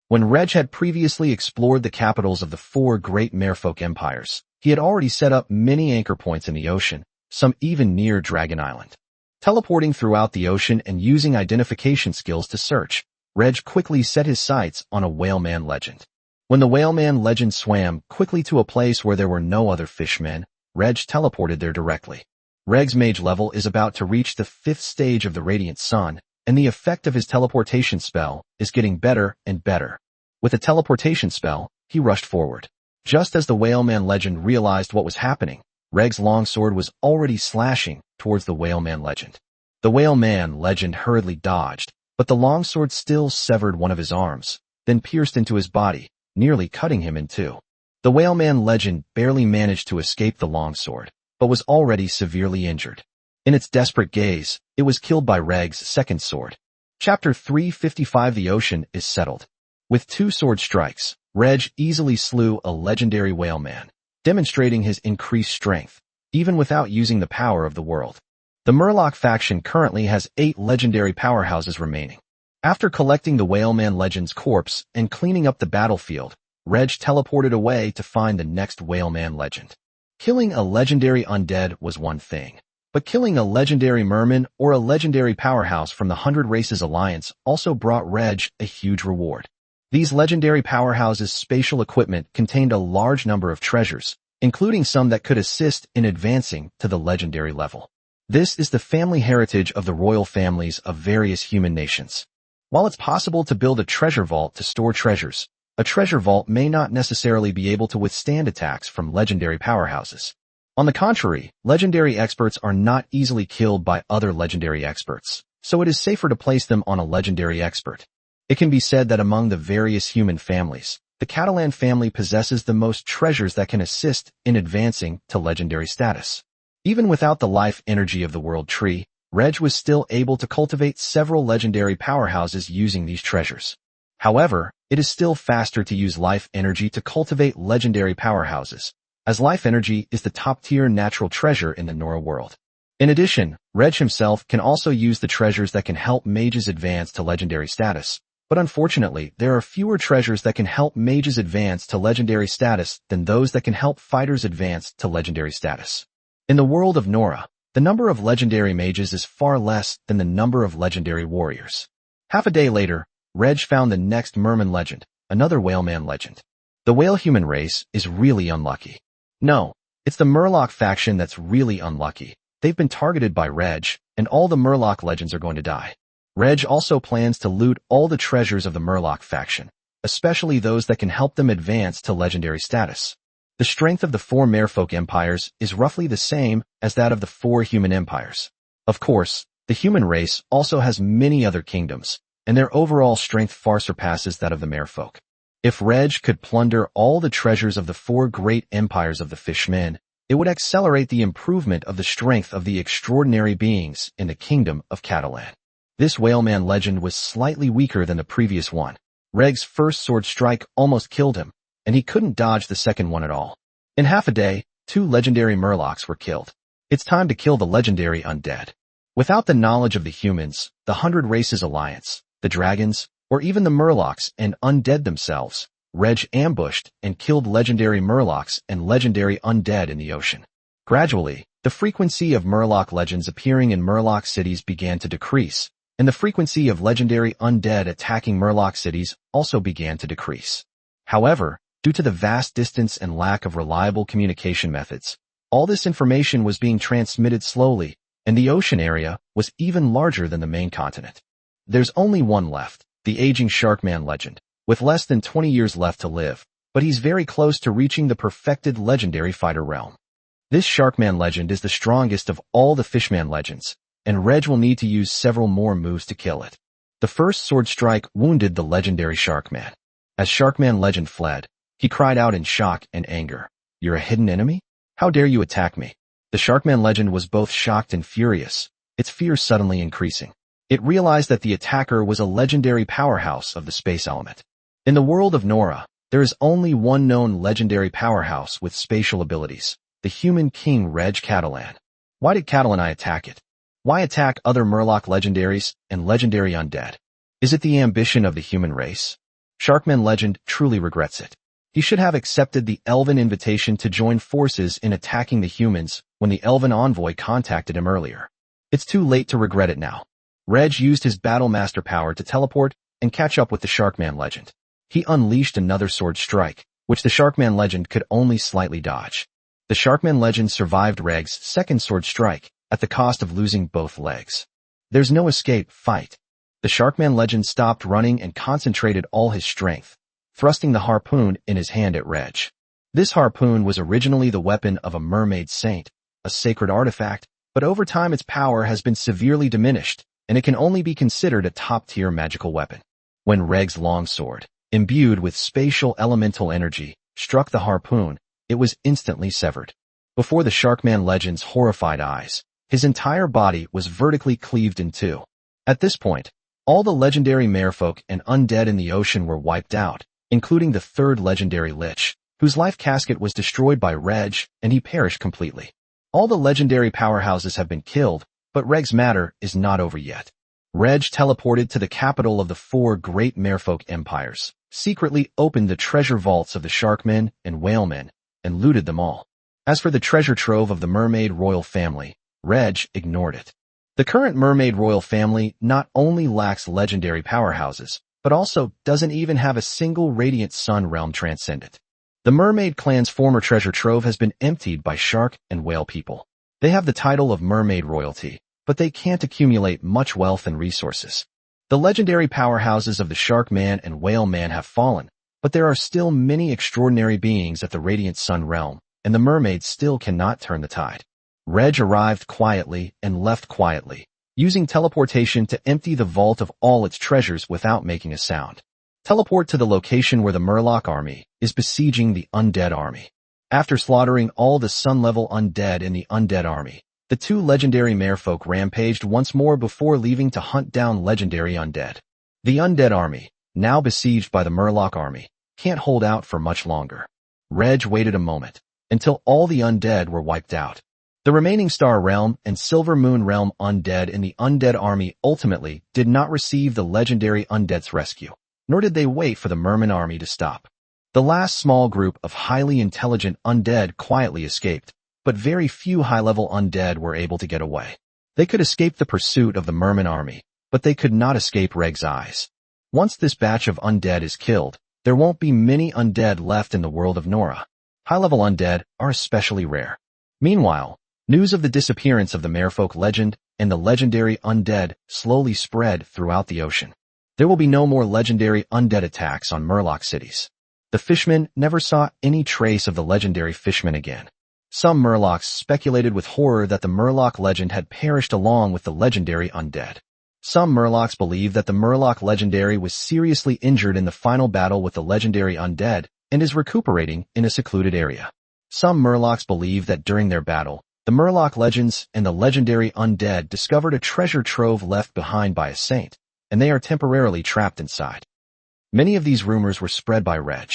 [SPEAKER 1] When Reg had previously explored the capitals of the 4 great merfolk empires, he had already set up many anchor points in the ocean, some even near Dragon Island. Teleporting throughout the ocean and using identification skills to search, Reg quickly set his sights on a whaleman legend. When the whaleman legend swam quickly to a place where there were no other fishmen, Reg teleported there directly. Reg's mage level is about to reach the 5th stage of the Radiant Sun, and the effect of his teleportation spell is getting better and better. With a teleportation spell, he rushed forward. Just as the whaleman legend realized what was happening, Reg's longsword was already slashing towards the whaleman legend. The whaleman legend hurriedly dodged, but the longsword still severed one of his arms, then pierced into his body, nearly cutting him in two. The whaleman legend barely managed to escape the longsword, but was already severely injured. In its desperate gaze, it was killed by Reg's second sword. Chapter 355 The Ocean is settled. With 2 sword strikes, Reg easily slew a legendary whaleman, demonstrating his increased strength, even without using the power of the world. The Murloc faction currently has 8 legendary powerhouses remaining. After collecting the whaleman legend's corpse and cleaning up the battlefield, Reg teleported away to find the next whaleman legend. Killing a legendary undead was one thing, but killing a legendary merman or a legendary powerhouse from the 100 Races Alliance also brought Reg a huge reward. These legendary powerhouses' spatial equipment contained a large number of treasures, including some that could assist in advancing to the legendary level. This is the family heritage of the royal families of various human nations. While it's possible to build a treasure vault to store treasures, a treasure vault may not necessarily be able to withstand attacks from legendary powerhouses. On the contrary, legendary experts are not easily killed by other legendary experts, so it is safer to place them on a legendary expert. It can be said that among the various human families, the Catalan family possesses the most treasures that can assist in advancing to legendary status. Even without the life energy of the world tree, Reg was still able to cultivate several legendary powerhouses using these treasures. However, it is still faster to use life energy to cultivate legendary powerhouses, as life energy is the top-tier natural treasure in the Nora world. In addition, Reg himself can also use the treasures that can help mages advance to legendary status, but unfortunately, there are fewer treasures that can help mages advance to legendary status than those that can help fighters advance to legendary status. In the world of Nora, the number of legendary mages is far less than the number of legendary warriors. Half a day later, Reg found the next merman legend, another whaleman legend. The whale human race is really unlucky. No, it's the Murloc faction that's really unlucky. They've been targeted by Reg, and all the Murloc legends are going to die. Reg also plans to loot all the treasures of the Murloc faction, especially those that can help them advance to legendary status. The strength of the 4 merfolk empires is roughly the same as that of the 4 human empires. Of course, the human race also has many other kingdoms, and their overall strength far surpasses that of the merfolk. If Reg could plunder all the treasures of the 4 great empires of the fishmen, it would accelerate the improvement of the strength of the extraordinary beings in the kingdom of Catalan. This whaleman legend was slightly weaker than the previous one. Reg's first sword strike almost killed him, and he couldn't dodge the second one at all. In half a day, 2 legendary Murlocs were killed. It's time to kill the legendary undead. Without the knowledge of the humans, the 100 Races Alliance, the dragons, or even the Murlocs and undead themselves, Reg ambushed and killed legendary Murlocs and legendary undead in the ocean. Gradually, the frequency of Murloc legends appearing in Murloc cities began to decrease, and the frequency of legendary undead attacking Murloc cities also began to decrease. However, due to the vast distance and lack of reliable communication methods, all this information was being transmitted slowly, and the ocean area was even larger than the main continent. There's only one left, the aging Sharkman legend, with less than 20 years left to live, but he's very close to reaching the perfected legendary fighter realm. This Sharkman legend is the strongest of all the Fishman legends, and Reg will need to use several more moves to kill it. The first sword strike wounded the legendary Sharkman. As Sharkman legend fled, he cried out in shock and anger, "You're a hidden enemy? How dare you attack me?" The Sharkman legend was both shocked and furious, its fear suddenly increasing. It realized that the attacker was a legendary powerhouse of the space element. In the world of Nora, there is only one known legendary powerhouse with spatial abilities, the human king Reg Catalan. Why did Catalan attack it? Why attack other Murloc legendaries and legendary undead? Is it the ambition of the human race? Sharkman legend truly regrets it. He should have accepted the Elven invitation to join forces in attacking the humans when the Elven envoy contacted him earlier. It's too late to regret it now. Reg used his Battle Master power to teleport and catch up with the Sharkman legend. He unleashed another sword strike, which the Sharkman legend could only slightly dodge. The Sharkman legend survived Reg's second sword strike at the cost of losing both legs. There's no escape, fight. The Sharkman legend stopped running and concentrated all his strength, thrusting the harpoon in his hand at Reg. This harpoon was originally the weapon of a mermaid saint, a sacred artifact, but over time its power has been severely diminished, and it can only be considered a top-tier magical weapon. When Reg's longsword, imbued with spatial elemental energy, struck the harpoon, it was instantly severed. Before the Sharkman legend's horrified eyes, his entire body was vertically cleaved in two. At this point, all the legendary merfolk and undead in the ocean were wiped out, including the third legendary lich, whose life casket was destroyed by Reg, and he perished completely. All the legendary powerhouses have been killed, but Reg's matter is not over yet. Reg teleported to the capital of the four great merfolk empires, secretly opened the treasure vaults of the Sharkmen and Whalemen, and looted them all. As for the treasure trove of the mermaid royal family, Reg ignored it. The current mermaid royal family not only lacks legendary powerhouses, but also doesn't even have a single radiant sun realm transcendent. The mermaid clan's former treasure trove has been emptied by shark and whale people. They have the title of mermaid royalty, but they can't accumulate much wealth and resources. The legendary powerhouses of the Sharkman and Whaleman have fallen, but there are still many extraordinary beings at the radiant sun realm, and the mermaids still cannot turn the tide. Reg arrived quietly and left quietly, using teleportation to empty the vault of all its treasures without making a sound. Teleport to the location where the Murloc army is besieging the undead army. After slaughtering all the sun-level undead in the undead army, the two legendary merfolk rampaged once more before leaving to hunt down legendary undead. The undead army, now besieged by the Murloc army, can't hold out for much longer. Reg waited a moment, until all the undead were wiped out. The remaining Star Realm and Silver Moon Realm undead in the undead army ultimately did not receive the legendary undead's rescue, nor did they wait for the Merman army to stop. The last small group of highly intelligent undead quietly escaped, but very few high-level undead were able to get away. They could escape the pursuit of the Merman army, but they could not escape Reg's eyes. Once this batch of undead is killed, there won't be many undead left in the world of Nora. High-level undead are especially rare. Meanwhile, news of the disappearance of the merfolk legend and the legendary undead slowly spread throughout the ocean. There will be no more legendary undead attacks on Murloc cities. The fishmen never saw any trace of the legendary fishmen again. Some Murlocs speculated with horror that the Murloc legend had perished along with the legendary undead. Some Murlocs believe that the Murloc legendary was seriously injured in the final battle with the legendary undead and is recuperating in a secluded area. Some Murlocs believe that during their battle, the Murloc legends and the legendary undead discovered a treasure trove left behind by a saint, and they are temporarily trapped inside. Many of these rumors were spread by Reg.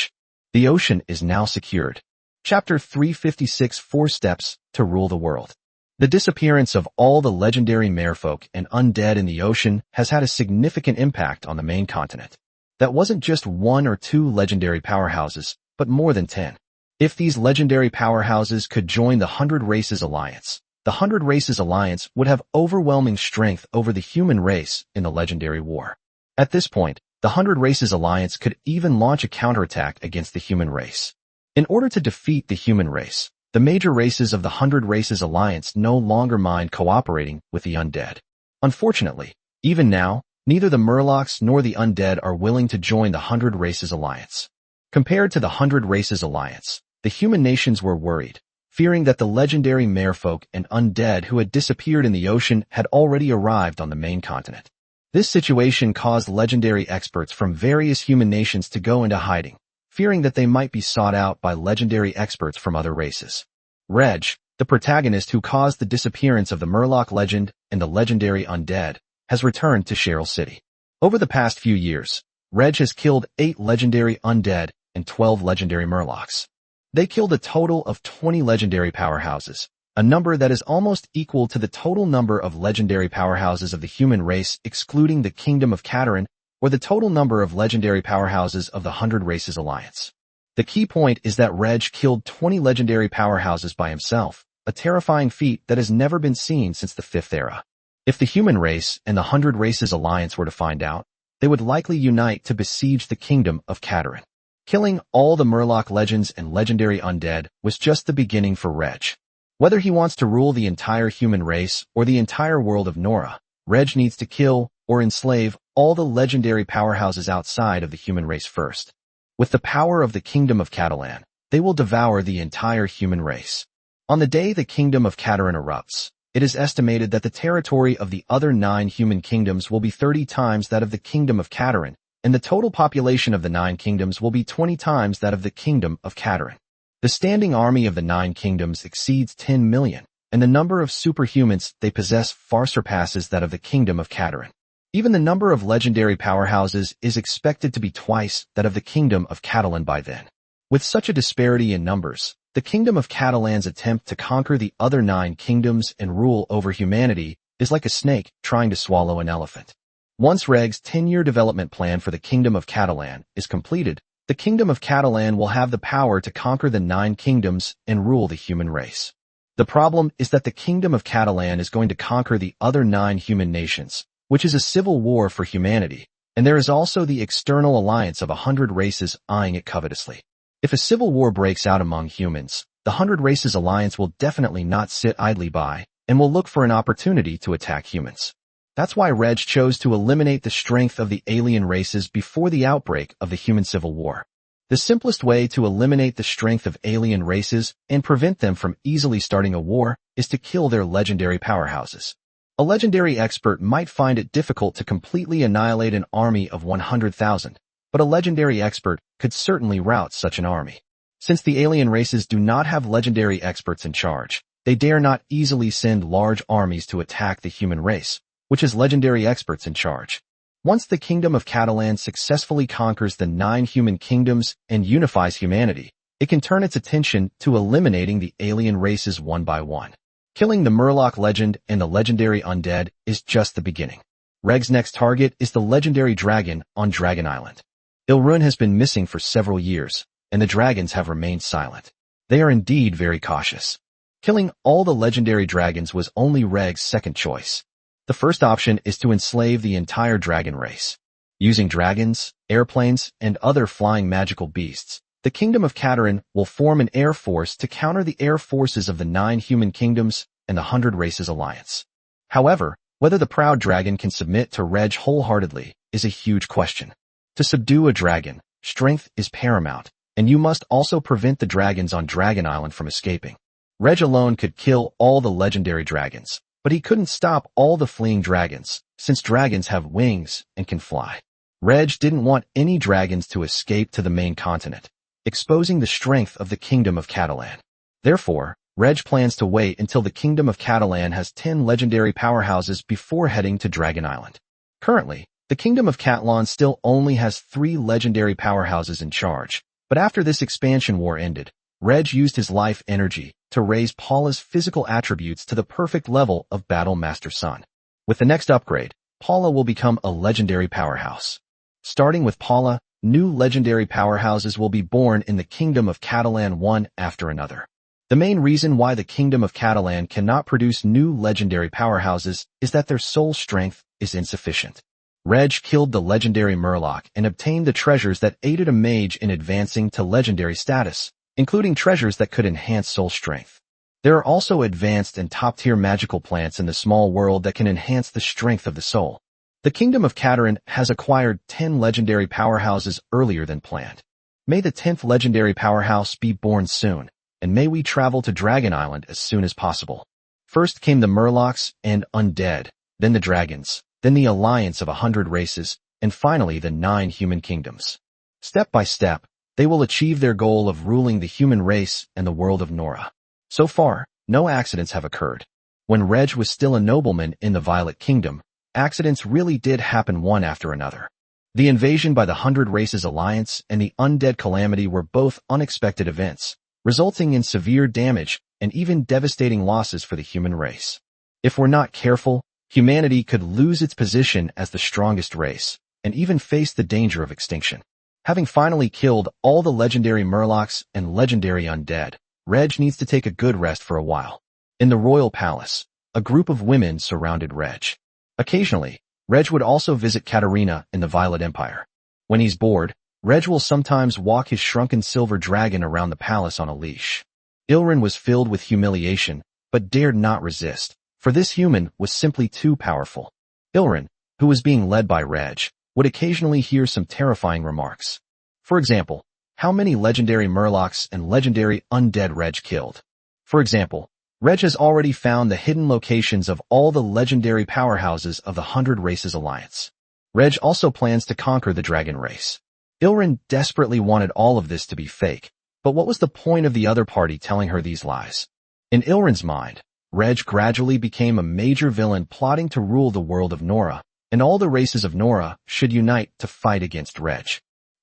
[SPEAKER 1] The ocean is now secured. Chapter 356: 4 Steps to Rule the World. The disappearance of all the legendary merfolk and undead in the ocean has had a significant impact on the main continent. That wasn't just one or two legendary powerhouses, but more than 10. If these legendary powerhouses could join the 100 Races Alliance, the 100 Races Alliance would have overwhelming strength over the human race in the legendary war. At this point, the 100 Races Alliance could even launch a counterattack against the human race. In order to defeat the human race, the major races of the 100 Races Alliance no longer mind cooperating with the undead. Unfortunately, even now, Neither the Murlocs nor the Undead are willing to join the 100 Races Alliance. Compared to the 100 Races Alliance, the human nations were worried, fearing that the legendary merfolk and undead who had disappeared in the ocean had already arrived on the main continent. This situation caused legendary experts from various human nations to go into hiding, fearing that they might be sought out by legendary experts from other races. Reg, the protagonist who caused the disappearance of the Murloc legend and the legendary undead, has returned to Cheryl City. Over the past few years, Reg has killed 8 legendary undead and 12 legendary Murlocs. They killed a total of 20 legendary powerhouses, a number that is almost equal to the total number of legendary powerhouses of the human race excluding the Kingdom of Katarin, or the total number of legendary powerhouses of the 100 Races Alliance. The key point is that Reg killed 20 legendary powerhouses by himself, a terrifying feat that has never been seen since the 5th era. If the human race and the 100 Races Alliance were to find out, they would likely unite to besiege the Kingdom of Katarin. Killing all the Murloc legends and legendary undead was just the beginning for Reg. Whether he wants to rule the entire human race or the entire world of Nora, Reg needs to kill or enslave all the legendary powerhouses outside of the human race first. With the power of the Kingdom of Catalan, they will devour the entire human race. On the day the Kingdom of Katarin erupts, it is estimated that the territory of the other 9 human kingdoms will be 30 times that of the Kingdom of Katarin, and the total population of the 9 kingdoms will be 20 times that of the Kingdom of Katarin. The standing army of the 9 kingdoms exceeds 10 million, and the number of superhumans they possess far surpasses that of the Kingdom of Katarin. Even the number of legendary powerhouses is expected to be twice that of the Kingdom of Catalan by then. With such a disparity in numbers, the Kingdom of Catalan's attempt to conquer the other 9 kingdoms and rule over humanity is like a snake trying to swallow an elephant. Once Reg's 10-year development plan for the Kingdom of Catalan is completed, the Kingdom of Catalan will have the power to conquer the 9 kingdoms and rule the human race. The problem is that the Kingdom of Catalan is going to conquer the other 9 human nations, which is a civil war for humanity, and there is also the external alliance of 100 races eyeing it covetously. If a civil war breaks out among humans, the 100 Races Alliance will definitely not sit idly by and will look for an opportunity to attack humans. That's why Reg chose to eliminate the strength of the alien races before the outbreak of the human civil war. The simplest way to eliminate the strength of alien races and prevent them from easily starting a war is to kill their legendary powerhouses. A legendary expert might find it difficult to completely annihilate an army of 100,000, but a legendary expert could certainly rout such an army. Since the alien races do not have legendary experts in charge, they dare not easily send large armies to attack the human race, which has legendary experts in charge. Once the Kingdom of Catalan successfully conquers the 9 human kingdoms and unifies humanity, it can turn its attention to eliminating the alien races one by one. Killing the Murloc legend and the legendary undead is just the beginning. Reg's next target is the legendary dragon on Dragon Island. Ilrun has been missing for several years, and the dragons have remained silent. They are indeed very cautious. Killing all the legendary dragons was only Reg's second choice. The first option is to enslave the entire dragon race. Using dragons, airplanes, and other flying magical beasts, the Kingdom of Katarin will form an air force to counter the air forces of the 9 human kingdoms and the 100 Races Alliance. However, whether the proud dragon can submit to Reg wholeheartedly is a huge question. To subdue a dragon, strength is paramount, and you must also prevent the dragons on Dragon Island from escaping. Reg alone could kill all the legendary dragons, but he couldn't stop all the fleeing dragons, since dragons have wings and can fly. Reg didn't want any dragons to escape to the main continent, exposing the strength of the Kingdom of Catalan. Therefore, Reg plans to wait until the Kingdom of Catalan has 10 legendary powerhouses before heading to Dragon Island. Currently, the Kingdom of Catalan still only has 3 legendary powerhouses in charge, but after this expansion war ended, Reg used his life energy to raise Paula's physical attributes to the perfect level of Battle Master Sun. With the next upgrade, Paula will become a legendary powerhouse. Starting with Paula, new legendary powerhouses will be born in the Kingdom of Catalan one after another. The main reason why the Kingdom of Catalan cannot produce new legendary powerhouses is that their soul strength is insufficient. Reg killed the legendary Murloc and obtained the treasures that aided a mage in advancing to legendary status, including treasures that could enhance soul strength. There are also advanced and top-tier magical plants in the small world that can enhance the strength of the soul. The kingdom of Katarin has acquired 10 legendary powerhouses earlier than planned. May the 10th legendary powerhouse be born soon, and may we travel to Dragon Island as soon as possible. First came the Murlocs and Undead, then the Dragons, then the alliance of 100 races, and finally the 9 human kingdoms. Step by step, they will achieve their goal of ruling the human race and the world of Nora. So far, no accidents have occurred. When Reg was still a nobleman in the Violet Kingdom, accidents really did happen one after another. The invasion by the 100 Races Alliance and the Undead Calamity were both unexpected events, resulting in severe damage and even devastating losses for the human race. If we're not careful, humanity could lose its position as the strongest race, and even face the danger of extinction. Having finally killed all the legendary Murlocs and legendary Undead, Reg needs to take a good rest for a while. In the royal palace, a group of women surrounded Reg. Occasionally, Reg would also visit Katarina in the Violet Empire. When he's bored, Reg will sometimes walk his shrunken silver dragon around the palace on a leash. Ilrin was filled with humiliation, but dared not resist, for this human was simply too powerful. Ilrin, who was being led by Reg, would occasionally hear some terrifying remarks. For example, how many legendary Murlocs and legendary Undead Reg killed? For example, Reg has already found the hidden locations of all the legendary powerhouses of the 100 Races Alliance. Reg also plans to conquer the dragon race. Ilrin desperately wanted all of this to be fake, but what was the point of the other party telling her these lies? In Ilrin's mind, Reg gradually became a major villain plotting to rule the world of Nora, and all the races of Nora should unite to fight against Reg.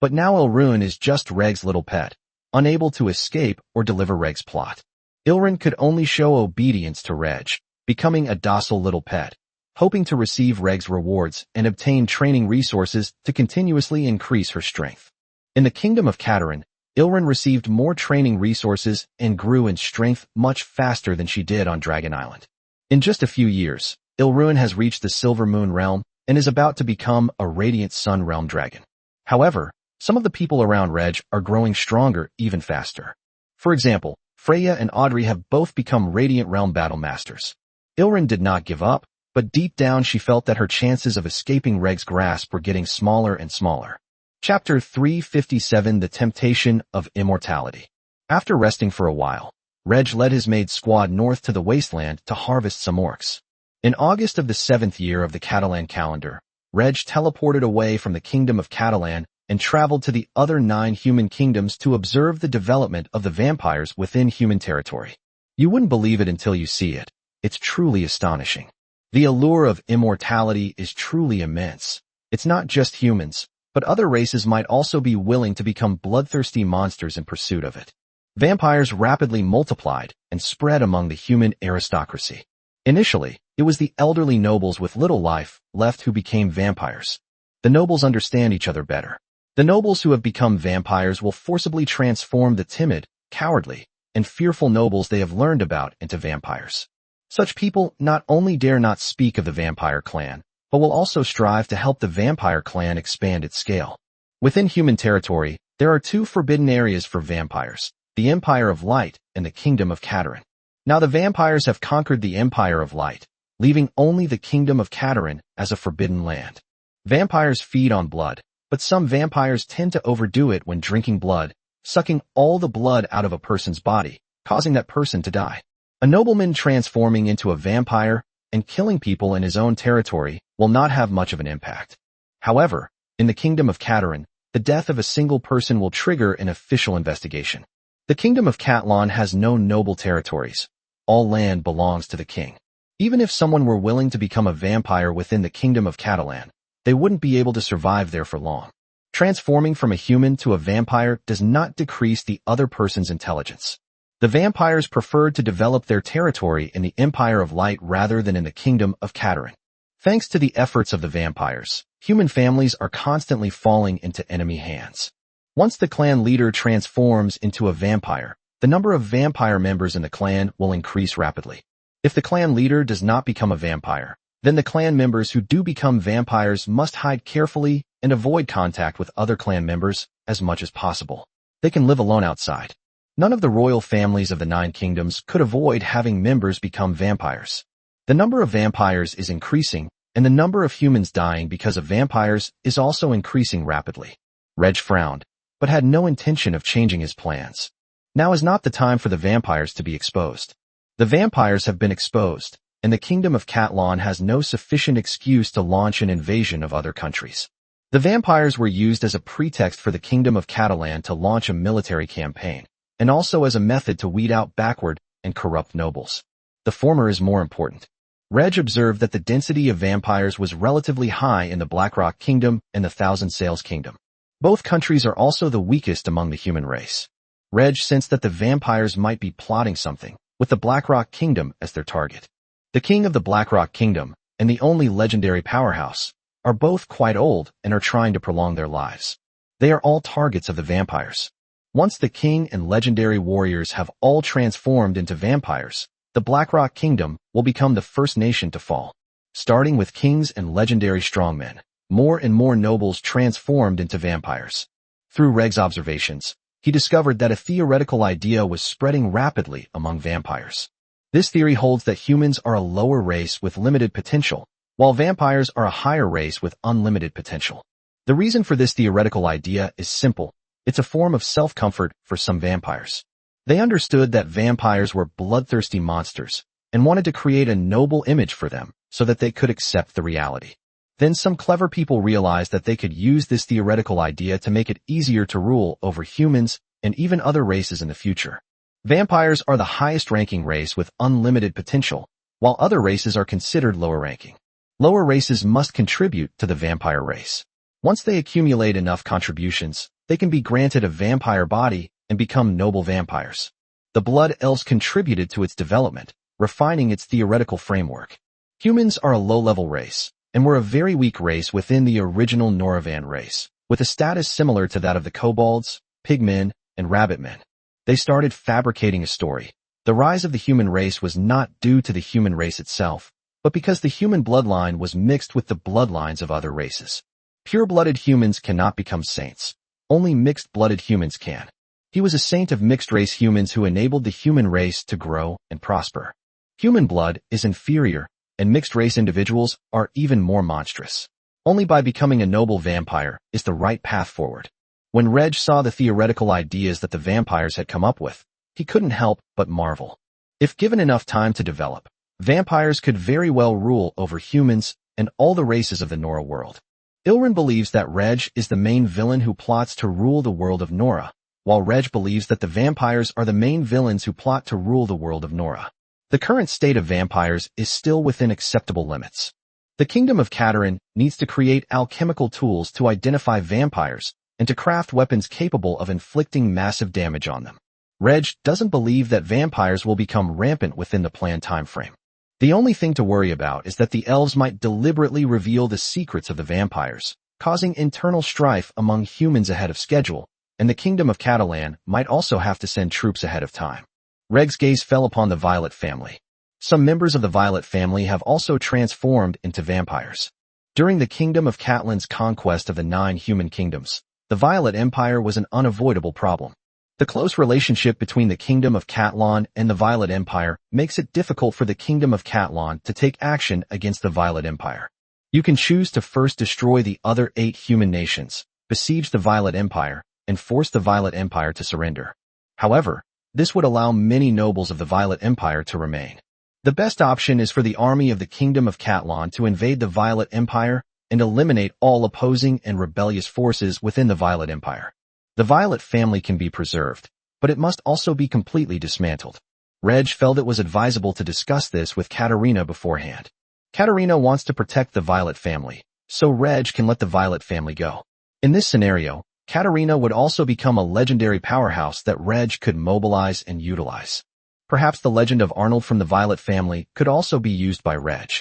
[SPEAKER 1] But now Ilrin is just Reg's little pet, unable to escape or deliver Reg's plot. Ilrin could only show obedience to Reg, becoming a docile little pet, hoping to receive Reg's rewards and obtain training resources to continuously increase her strength. In the kingdom of Katarin, Ilrin received more training resources and grew in strength much faster than she did on Dragon Island. In just a few years, Ilrin has reached the Silver Moon Realm and is about to become a Radiant Sun Realm dragon. However, some of the people around Reg are growing stronger even faster. For example, Freya and Audrey have both become Radiant Realm Battle Masters. Ilrin did not give up, but deep down she felt that her chances of escaping Reg's grasp were getting smaller and smaller. Chapter 357: The Temptation of Immortality. After resting for a while, Reg led his Maid squad north to the wasteland to harvest some orcs. In August of the 7th year of the Catalan calendar, Reg teleported away from the kingdom of Catalan and traveled to the other 9 human kingdoms to observe the development of the vampires within human territory. You wouldn't believe it until you see it. It's truly astonishing. The allure of immortality is truly immense. It's not just humans, but other races might also be willing to become bloodthirsty monsters in pursuit of it. Vampires rapidly multiplied and spread among the human aristocracy. Initially, it was the elderly nobles with little life left who became vampires. The nobles understand each other better. The nobles who have become vampires will forcibly transform the timid, cowardly, and fearful nobles they have learned about into vampires. Such people not only dare not speak of the vampire clan, but will also strive to help the vampire clan expand its scale. Within human territory, there are 2 forbidden areas for vampires, the Empire of Light and the Kingdom of Katarin. Now the vampires have conquered the Empire of Light, leaving only the Kingdom of Katarin as a forbidden land. Vampires feed on blood, but some vampires tend to overdo it when drinking blood, sucking all the blood out of a person's body, causing that person to die. A nobleman transforming into a vampire and killing people in his own territory will not have much of an impact. However, in the Kingdom of Katarin, the death of a single person will trigger an official investigation. The Kingdom of Katlan has no noble territories. All land belongs to the king. Even if someone were willing to become a vampire within the Kingdom of Catalan, they wouldn't be able to survive there for long. Transforming from a human to a vampire does not decrease the other person's intelligence. The vampires preferred to develop their territory in the Empire of Light rather than in the Kingdom of Katarin. Thanks to the efforts of the vampires, human families are constantly falling into enemy hands. Once the clan leader transforms into a vampire, the number of vampire members in the clan will increase rapidly. If the clan leader does not become a vampire, then the clan members who do become vampires must hide carefully and avoid contact with other clan members as much as possible. They can live alone outside. None of the royal families of the 9 kingdoms could avoid having members become vampires. The number of vampires is increasing, and the number of humans dying because of vampires is also increasing rapidly. Reg frowned, but had no intention of changing his plans. Now is not the time for the vampires to be exposed. The vampires have been exposed, and the kingdom of Catlan has no sufficient excuse to launch an invasion of other countries. The vampires were used as a pretext for the kingdom of Catalan to launch a military campaign, and also as a method to weed out backward and corrupt nobles. The former is more important. Reg observed that the density of vampires was relatively high in the Blackrock Kingdom and the Thousand Sails Kingdom. Both countries are also the weakest among the human race. Reg sensed that the vampires might be plotting something, with the Blackrock Kingdom as their target. The king of the Blackrock Kingdom, and the only legendary powerhouse, are both quite old and are trying to prolong their lives. They are all targets of the vampires. Once the king and legendary warriors have all transformed into vampires, the Blackrock Kingdom will become the first nation to fall. Starting with kings and legendary strongmen, more and more nobles transformed into vampires. Through Reg's observations, he discovered that a theoretical idea was spreading rapidly among vampires. This theory holds that humans are a lower race with limited potential, while vampires are a higher race with unlimited potential. The reason for this theoretical idea is simple. It's a form of self-comfort for some vampires. They understood that vampires were bloodthirsty monsters and wanted to create a noble image for them so that they could accept the reality. Then some clever people realized that they could use this theoretical idea to make it easier to rule over humans and even other races in the future. Vampires are the highest-ranking race with unlimited potential, while other races are considered lower-ranking. Lower races must contribute to the vampire race. Once they accumulate enough contributions, they can be granted a vampire body and become noble vampires. The Blood Elves contributed to its development, refining its theoretical framework. Humans are a low-level race, and were a very weak race within the original Noravan race, with a status similar to that of the kobolds, pigmen, and rabbitmen. They started fabricating a story. The rise of the human race was not due to the human race itself, but because the human bloodline was mixed with the bloodlines of other races. Pure-blooded humans cannot become saints. Only mixed-blooded humans can. He was a saint of mixed-race humans who enabled the human race to grow and prosper. Human blood is inferior, and mixed-race individuals are even more monstrous. Only by becoming a noble vampire is the right path forward. When Reg saw the theoretical ideas that the vampires had come up with, he couldn't help but marvel. If given enough time to develop, vampires could very well rule over humans and all the races of the Nora world. Ilrin believes that Reg is the main villain who plots to rule the world of Nora, while Reg believes that the vampires are the main villains who plot to rule the world of Nora. The current state of vampires is still within acceptable limits. The kingdom of Katarin needs to create alchemical tools to identify vampires and to craft weapons capable of inflicting massive damage on them. Reg doesn't believe that vampires will become rampant within the planned timeframe. The only thing to worry about is that the elves might deliberately reveal the secrets of the vampires, causing internal strife among humans ahead of schedule, and the kingdom of Catalan might also have to send troops ahead of time. Reg's gaze fell upon the Violet family. Some members of the Violet family have also transformed into vampires. During the kingdom of Catlan's conquest of the 9 human kingdoms, the Violet Empire was an unavoidable problem. The close relationship between the kingdom of Catlan and the Violet Empire makes it difficult for the kingdom of Catlan to take action against the Violet Empire. You can choose to first destroy the other 8 human nations, besiege the Violet Empire, and force the Violet Empire to surrender. However, this would allow many nobles of the Violet Empire to remain. The best option is for the army of the kingdom of Catlan to invade the Violet Empire and eliminate all opposing and rebellious forces within the Violet Empire. The Violet family can be preserved, but it must also be completely dismantled. Reg felt it was advisable to discuss this with Katarina beforehand. Katarina wants to protect the Violet family, so Reg can let the Violet family go. In this scenario, Katarina would also become a legendary powerhouse that Reg could mobilize and utilize. Perhaps the legend of Arnold from the Violet family could also be used by Reg.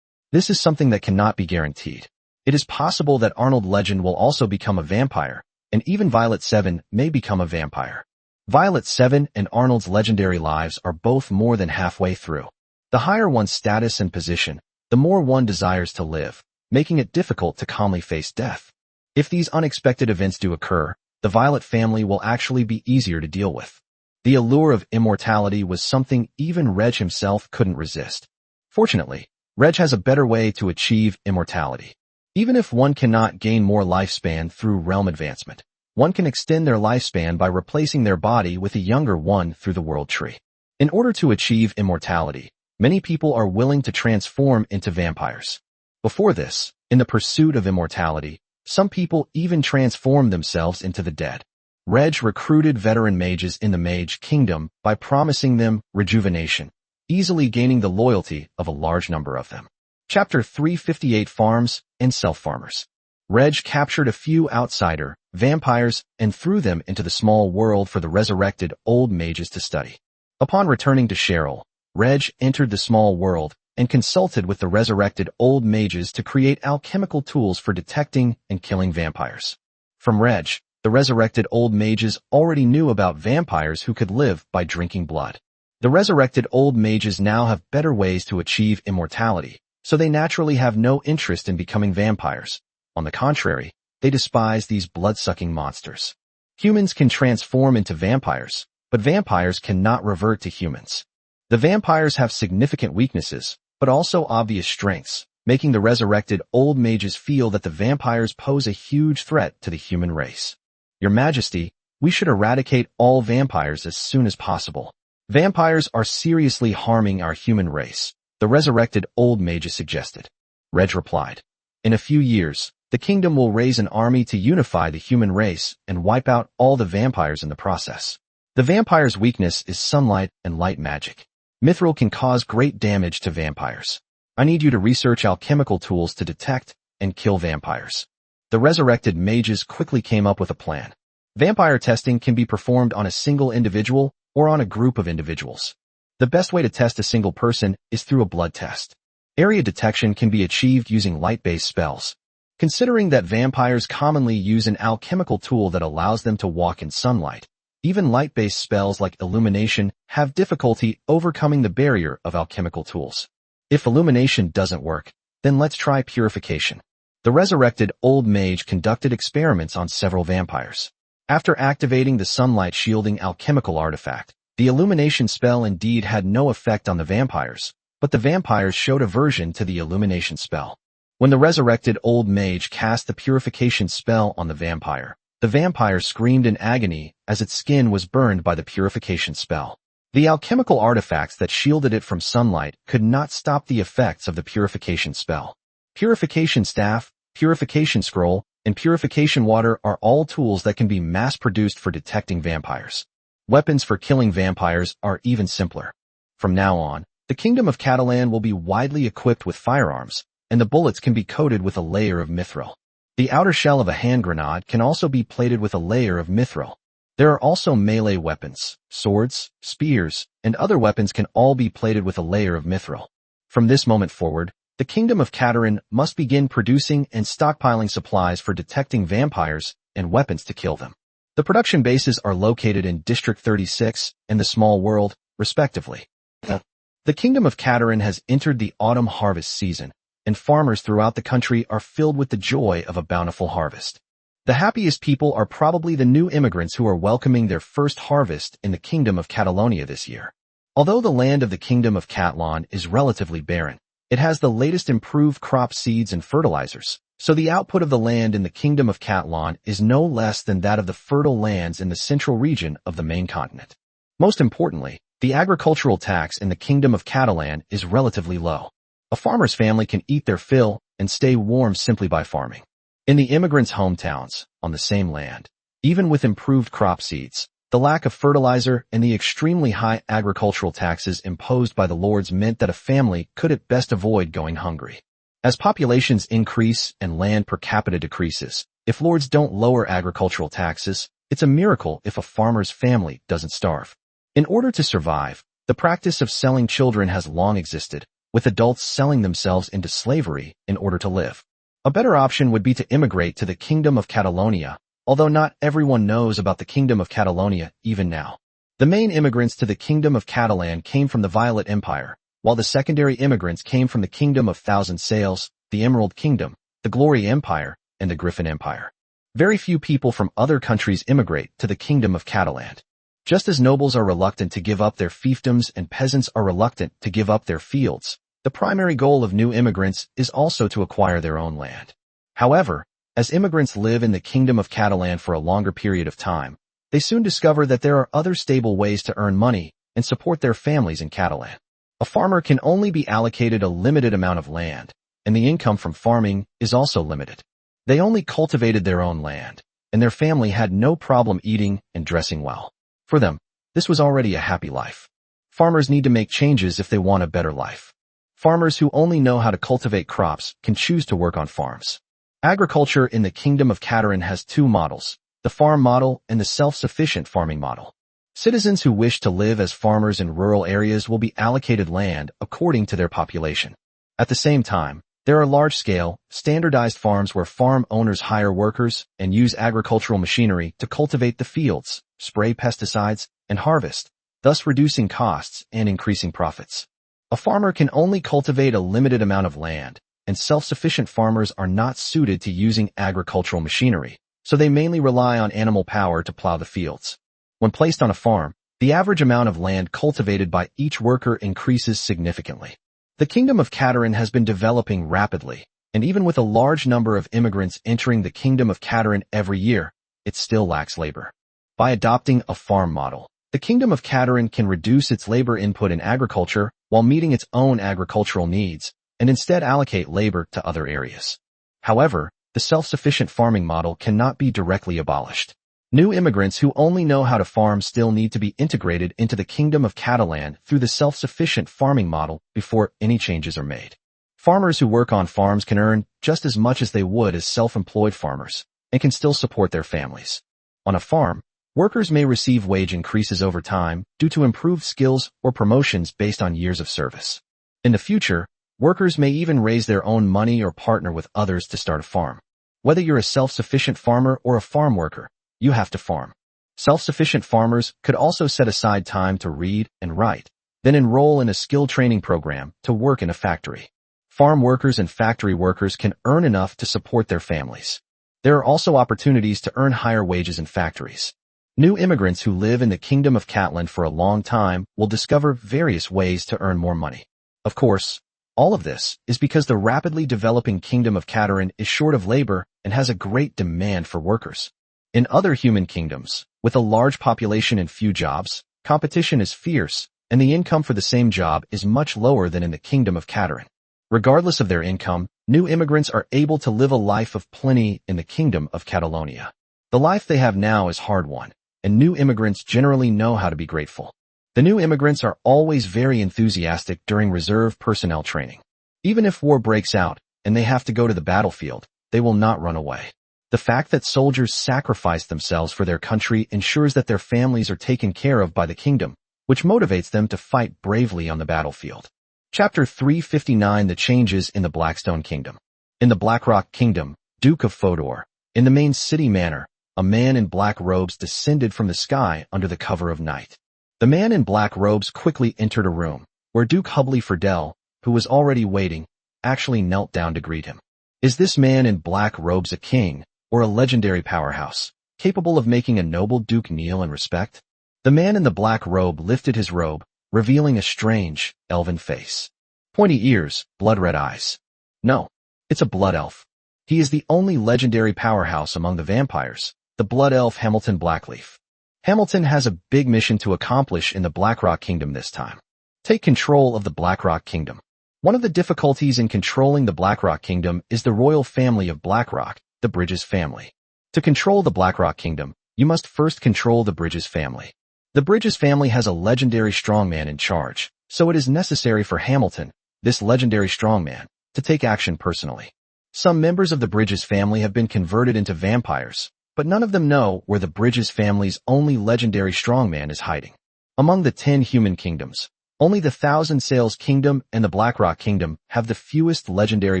[SPEAKER 1] This is something that cannot be guaranteed. It is possible that Arnold Legend will also become a vampire, and even Violet 7 may become a vampire. Violet 7 and Arnold's legendary lives are both more than halfway through. The higher one's status and position, the more one desires to live, making it difficult to calmly face death. If these unexpected events do occur, the Violet family will actually be easier to deal with. The allure of immortality was something even Reg himself couldn't resist. Fortunately, Reg has a better way to achieve immortality. Even if one cannot gain more lifespan through realm advancement, one can extend their lifespan by replacing their body with a younger one through the world tree. In order to achieve immortality, many people are willing to transform into vampires. Before this, in the pursuit of immortality, some people even transform themselves into the dead. Reg recruited veteran mages in the Mage Kingdom by promising them rejuvenation, easily gaining the loyalty of a large number of them. Chapter 358 Farms and Self-Farmers. Reg captured a few outsider vampires and threw them into the small world for the resurrected old mages to study. Upon returning to Cheryl, Reg entered the small world and consulted with the resurrected old mages to create alchemical tools for detecting and killing vampires. From Reg, the resurrected old mages already knew about vampires who could live by drinking blood. The resurrected old mages now have better ways to achieve immortality, so they naturally have no interest in becoming vampires. On the contrary, they despise these blood-sucking monsters. Humans can transform into vampires, but vampires cannot revert to humans. The vampires have significant weaknesses, but also obvious strengths, making the resurrected old mages feel that the vampires pose a huge threat to the human race. Your Majesty, we should eradicate all vampires as soon as possible. Vampires are seriously harming our human race, the resurrected old mages suggested. Reg replied, in a few years, the kingdom will raise an army to unify the human race and wipe out all the vampires in the process. The vampire's weakness is sunlight and light magic. Mithril can cause great damage to vampires. I need you to research alchemical tools to detect and kill vampires. The resurrected mages quickly came up with a plan. Vampire testing can be performed on a single individual or on a group of individuals. The best way to test a single person is through a blood test. Area detection can be achieved using light-based spells. Considering that vampires commonly use an alchemical tool that allows them to walk in sunlight, even light-based spells like illumination have difficulty overcoming the barrier of alchemical tools. If illumination doesn't work, then let's try purification. The resurrected old mage conducted experiments on several vampires. After activating the sunlight-shielding alchemical artifact, the illumination spell indeed had no effect on the vampires, but the vampires showed aversion to the illumination spell. When the resurrected old mage cast the purification spell on the vampire screamed in agony as its skin was burned by the purification spell. The alchemical artifacts that shielded it from sunlight could not stop the effects of the purification spell. Purification staff, purification scroll, and purification water are all tools that can be mass-produced for detecting vampires. Weapons for killing vampires are even simpler. From now on, the Kingdom of Catalan will be widely equipped with firearms, and the bullets can be coated with a layer of mithril. The outer shell of a hand grenade can also be plated with a layer of mithril. There are also melee weapons, swords, spears, and other weapons can all be plated with a layer of mithril. From this moment forward, the Kingdom of Catalan must begin producing and stockpiling supplies for detecting vampires and weapons to kill them. The production bases are located in District 36 and the Small World, respectively. The Kingdom of Catalan has entered the autumn harvest season, and farmers throughout the country are filled with the joy of a bountiful harvest. The happiest people are probably the new immigrants who are welcoming their first harvest in the Kingdom of Catalonia this year. Although the land of the Kingdom of Catalan is relatively barren, it has the latest improved crop seeds and fertilizers, so the output of the land in the Kingdom of Catalan is no less than that of the fertile lands in the central region of the main continent. Most importantly, the agricultural tax in the Kingdom of Catalan is relatively low. A farmer's family can eat their fill and stay warm simply by farming. In the immigrants' hometowns, on the same land, even with improved crop seeds, the lack of fertilizer and the extremely high agricultural taxes imposed by the lords meant that a family could at best avoid going hungry. As populations increase and land per capita decreases, if lords don't lower agricultural taxes, it's a miracle if a farmer's family doesn't starve. In order to survive, the practice of selling children has long existed, with adults selling themselves into slavery in order to live. A better option would be to immigrate to the Kingdom of Catalonia, although not everyone knows about the Kingdom of Catalonia even now. The main immigrants to the Kingdom of Catalan came from the Violet Empire, while the secondary immigrants came from the Kingdom of Thousand Sails, the Emerald Kingdom, the Glory Empire, and the Griffin Empire. Very few people from other countries immigrate to the Kingdom of Catalan. Just as nobles are reluctant to give up their fiefdoms and peasants are reluctant to give up their fields, The primary goal of new immigrants is also to acquire their own land. However, as immigrants live in the Kingdom of Catalan for a longer period of time, they soon discover that there are other stable ways to earn money and support their families in Catalan. A farmer can only be allocated a limited amount of land, and the income from farming is also limited. They only cultivated their own land, and their family had no problem eating and dressing well. For them, this was already a happy life. Farmers need to make changes if they want a better life. Farmers who only know how to cultivate crops can choose to work on farms. Agriculture in the Kingdom of Catalan has two models, the farm model and the self-sufficient farming model. Citizens who wish to live as farmers in rural areas will be allocated land according to their population. At the same time, there are large-scale, standardized farms where farm owners hire workers and use agricultural machinery to cultivate the fields, spray pesticides, and harvest, thus reducing costs and increasing profits. A farmer can only cultivate a limited amount of land, and self-sufficient farmers are not suited to using agricultural machinery, so they mainly rely on animal power to plow the fields. When placed on a farm, the average amount of land cultivated by each worker increases significantly. The Kingdom of Catalan has been developing rapidly, and even with a large number of immigrants entering the Kingdom of Catalan every year, it still lacks labor. By adopting a farm model, the Kingdom of Catalan can reduce its labor input in agriculture while meeting its own agricultural needs, and instead allocate labor to other areas. However, the self-sufficient farming model cannot be directly abolished. New immigrants who only know how to farm still need to be integrated into the Kingdom of Catalan through the self-sufficient farming model before any changes are made. Farmers who work on farms can earn just as much as they would as self-employed farmers, and can still support their families. On a farm, workers may receive wage increases over time due to improved skills or promotions based on years of service. In the future, workers may even raise their own money or partner with others to start a farm. Whether you're a self-sufficient farmer or a farm worker, you have to farm. Self-sufficient farmers could also set aside time to read and write, then enroll in a skill training program to work in a factory. Farm workers and factory workers can earn enough to support their families. There are also opportunities to earn higher wages in factories. New immigrants who live in the Kingdom of Catalan for a long time will discover various ways to earn more money. Of course, all of this is because the rapidly developing Kingdom of Catalan is short of labor and has a great demand for workers. In other human kingdoms, with a large population and few jobs, competition is fierce, and the income for the same job is much lower than in the Kingdom of Catalan. Regardless of their income, new immigrants are able to live a life of plenty in the Kingdom of Catalonia. The life they have now is hard-won, and new immigrants generally know how to be grateful. The new immigrants are always very enthusiastic during reserve personnel training. Even if war breaks out and they have to go to the battlefield, they will not run away. The fact that soldiers sacrifice themselves for their country ensures that their families are taken care of by the kingdom, which motivates them to fight bravely on the battlefield. Chapter 359: The Changes in the Blackstone Kingdom. In the Blackrock Kingdom, Duke of Fodor, in the main city manor, a man in black robes descended from the sky under the cover of night. The man in black robes quickly entered a room, where Duke Hubley Ferdel, who was already waiting, actually knelt down to greet him. Is this man in black robes a king, or a legendary powerhouse, capable of making a noble duke kneel in respect? The man in the black robe lifted his robe, revealing a strange, elven face. Pointy ears, blood-red eyes. No, it's a blood elf. He is the only legendary powerhouse among the vampires, the blood elf Hamilton Blackleaf. Hamilton has a big mission to accomplish in the Blackrock Kingdom this time. Take control of the Blackrock Kingdom. One of the difficulties in controlling the Blackrock Kingdom is the royal family of Blackrock, the Bridges family. To control the Blackrock Kingdom, you must first control the Bridges family. The Bridges family has a legendary strongman in charge, so it is necessary for Hamilton, this legendary strongman, to take action personally. Some members of the Bridges family have been converted into vampires, but none of them know where the Bridges family's only legendary strongman is hiding. Among the 10 human kingdoms, only the Thousand Sails Kingdom and the Blackrock Kingdom have the fewest legendary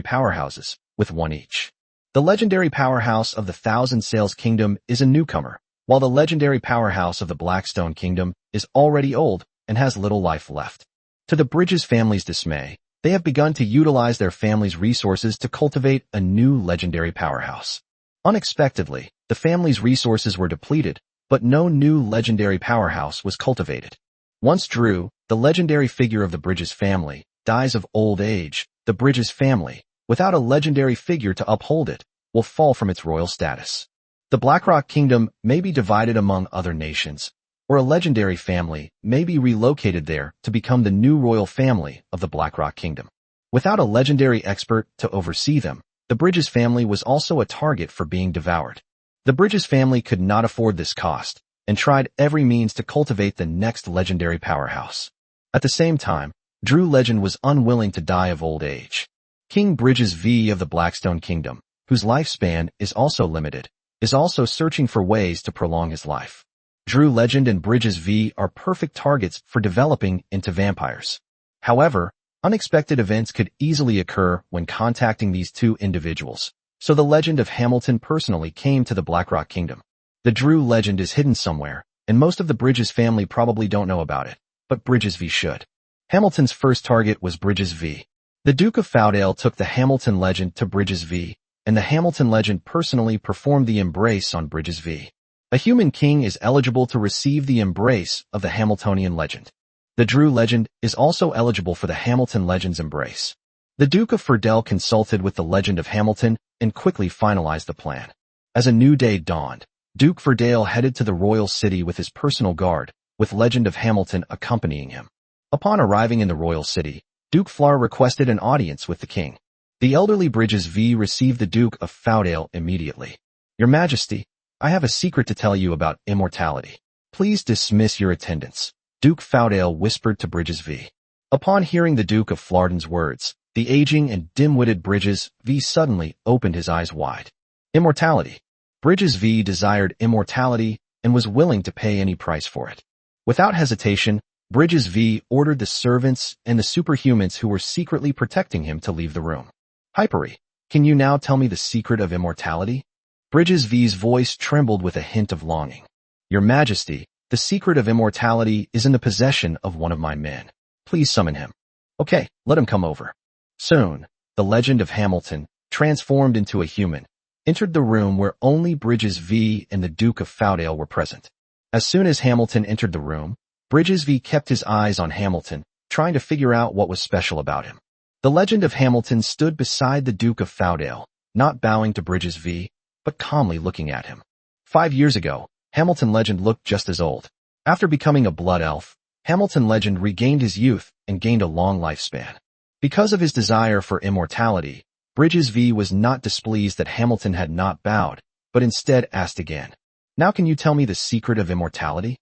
[SPEAKER 1] powerhouses, with one each. The legendary powerhouse of the Thousand Sails Kingdom is a newcomer, while the legendary powerhouse of the Blackstone Kingdom is already old and has little life left. To the Bridges family's dismay, they have begun to utilize their family's resources to cultivate a new legendary powerhouse. Unexpectedly, the family's resources were depleted, but no new legendary powerhouse was cultivated. Once Drew, the legendary figure of the Bridges family, dies of old age, the Bridges family, without a legendary figure to uphold it, will fall from its royal status. The Blackrock Kingdom may be divided among other nations, or a legendary family may be relocated there to become the new royal family of the Blackrock Kingdom. Without a legendary expert to oversee them, the Bridges family was also a target for being devoured. The Bridges family could not afford this cost, and tried every means to cultivate the next legendary powerhouse. At the same time, Drew Legend was unwilling to die of old age. King Bridges V of the Blackstone Kingdom, whose lifespan is also limited, is also searching for ways to prolong his life. Drew Legend and Bridges V are perfect targets for developing into vampires. However, unexpected events could easily occur when contacting these two individuals, so the Legend of Hamilton personally came to the Blackrock Kingdom. The Drew legend is hidden somewhere, and most of the Bridges family probably don't know about it, but Bridges V should. Hamilton's first target was Bridges V. The Duke of Fowdale took the Hamilton legend to Bridges V, and the Hamilton legend personally performed the embrace on Bridges V. A human king is eligible to receive the embrace of the Hamiltonian legend. The Drew legend is also eligible for the Hamilton legend's embrace. The Duke of Ferdell consulted with the legend of Hamilton and quickly finalized the plan. As a new day dawned, Duke Ferdale headed to the royal city with his personal guard, with Legend of Hamilton accompanying him. Upon arriving in the royal city, Duke Flar requested an audience with the king. The elderly Bridges V received the Duke of Fowdale immediately. Your Majesty, I have a secret to tell you about immortality. Please dismiss your attendants, Duke Fowdale whispered to Bridges V. Upon hearing the Duke of Flarden's words, the aging and dim-witted Bridges V suddenly opened his eyes wide. Immortality. Bridges V desired immortality and was willing to pay any price for it. Without hesitation, Bridges V ordered the servants and the superhumans who were secretly protecting him to leave the room. Hyperi, can you now tell me the secret of immortality? Bridges V's voice trembled with a hint of longing. Your Majesty, the secret of immortality is in the possession of one of my men. Please summon him. Okay, let him come over. Soon, the Legend of Hamilton, transformed into a human, entered the room where only Bridges V and the Duke of Fowdale were present. As soon as Hamilton entered the room, Bridges V kept his eyes on Hamilton, trying to figure out what was special about him. The Legend of Hamilton stood beside the Duke of Fowdale, not bowing to Bridges V, but calmly looking at him. 5 years ago, Hamilton Legend looked just as old. After becoming a blood elf, Hamilton Legend regained his youth and gained a long lifespan. Because of his desire for immortality, Bridges V was not displeased that Hamilton had not bowed, but instead asked again. Now can you tell me the secret of immortality?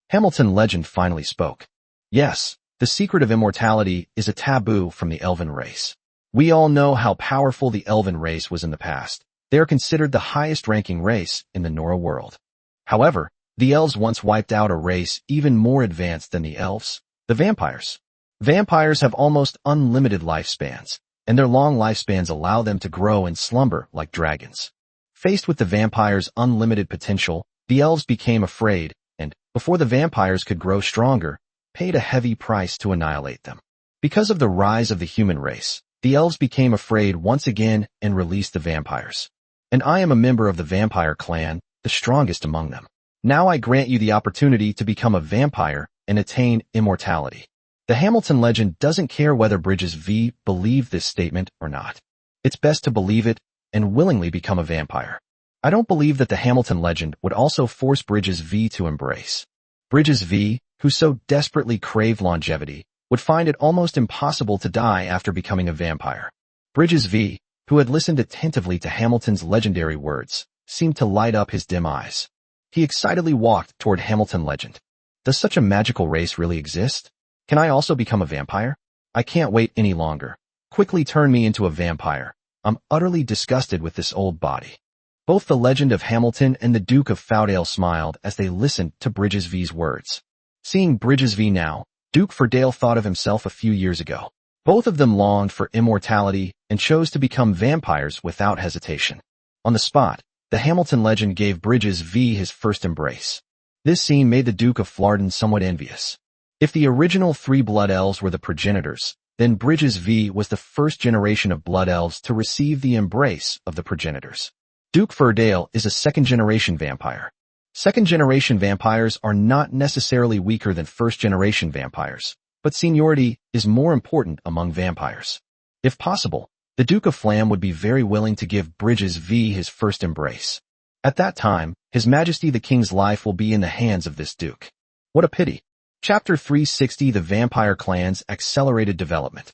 [SPEAKER 1] Hamilton Legend finally spoke. Yes, the secret of immortality is a taboo from the elven race. We all know how powerful the elven race was in the past. They are considered the highest-ranking race in the Nora world. However, the elves once wiped out a race even more advanced than the elves, the vampires. Vampires have almost unlimited lifespans, and their long lifespans allow them to grow and slumber like dragons. Faced with the vampires' unlimited potential, the elves became afraid, and, before the vampires could grow stronger, paid a heavy price to annihilate them. Because of the rise of the human race, the elves became afraid once again and released the vampires. And I am a member of the vampire clan, the strongest among them. Now I grant you the opportunity to become a vampire and attain immortality. The Hamilton Legend doesn't care whether Bridges V believed this statement or not. It's best to believe it and willingly become a vampire. I don't believe that the Hamilton Legend would also force Bridges V to embrace. Bridges V, who so desperately craved longevity, would find it almost impossible to die after becoming a vampire. Bridges V, who had listened attentively to Hamilton's legendary words, seemed to light up his dim eyes. He excitedly walked toward Hamilton Legend. Does such a magical race really exist? Can I also become a vampire? I can't wait any longer. Quickly turn me into a vampire. I'm utterly disgusted with this old body. Both the Legend of Hamilton and the Duke of Fowdale smiled as they listened to Bridges V's words. Seeing Bridges V now, Duke Ferdale thought of himself a few years ago. Both of them longed for immortality and chose to become vampires without hesitation. On the spot, the Hamilton Legend gave Bridges V his first embrace. This scene made the Duke of Flarden somewhat envious. If the original 3 blood elves were the progenitors, then Bridges V was the first generation of blood elves to receive the embrace of the progenitors. Duke Ferdale is a second-generation vampire. Second-generation vampires are not necessarily weaker than first-generation vampires, but seniority is more important among vampires. If possible, the Duke of Flam would be very willing to give Bridges V his first embrace. At that time, His Majesty the King's life will be in the hands of this Duke. What a pity. Chapter 360 The Vampire Clan's Accelerated Development.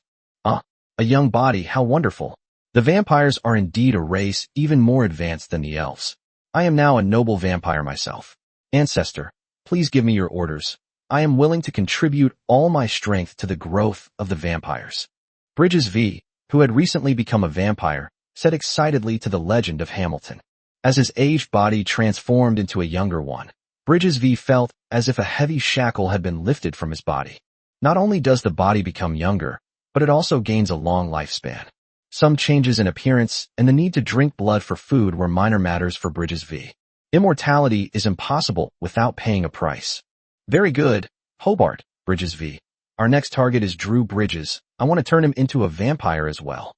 [SPEAKER 1] A young body, how wonderful. The vampires are indeed a race even more advanced than the elves. I am now a noble vampire myself. Ancestor, please give me your orders. I am willing to contribute all my strength to the growth of the vampires. Bridges V, who had recently become a vampire, said excitedly to the legend of Hamilton. As his aged body transformed into a younger one, Bridges V felt as if a heavy shackle had been lifted from his body. Not only does the body become younger, but it also gains a long lifespan. Some changes in appearance and the need to drink blood for food were minor matters for Bridges V. Immortality is impossible without paying a price. Very good, Hobart, Bridges V. Our next target is Drew Bridges. I want to turn him into a vampire as well.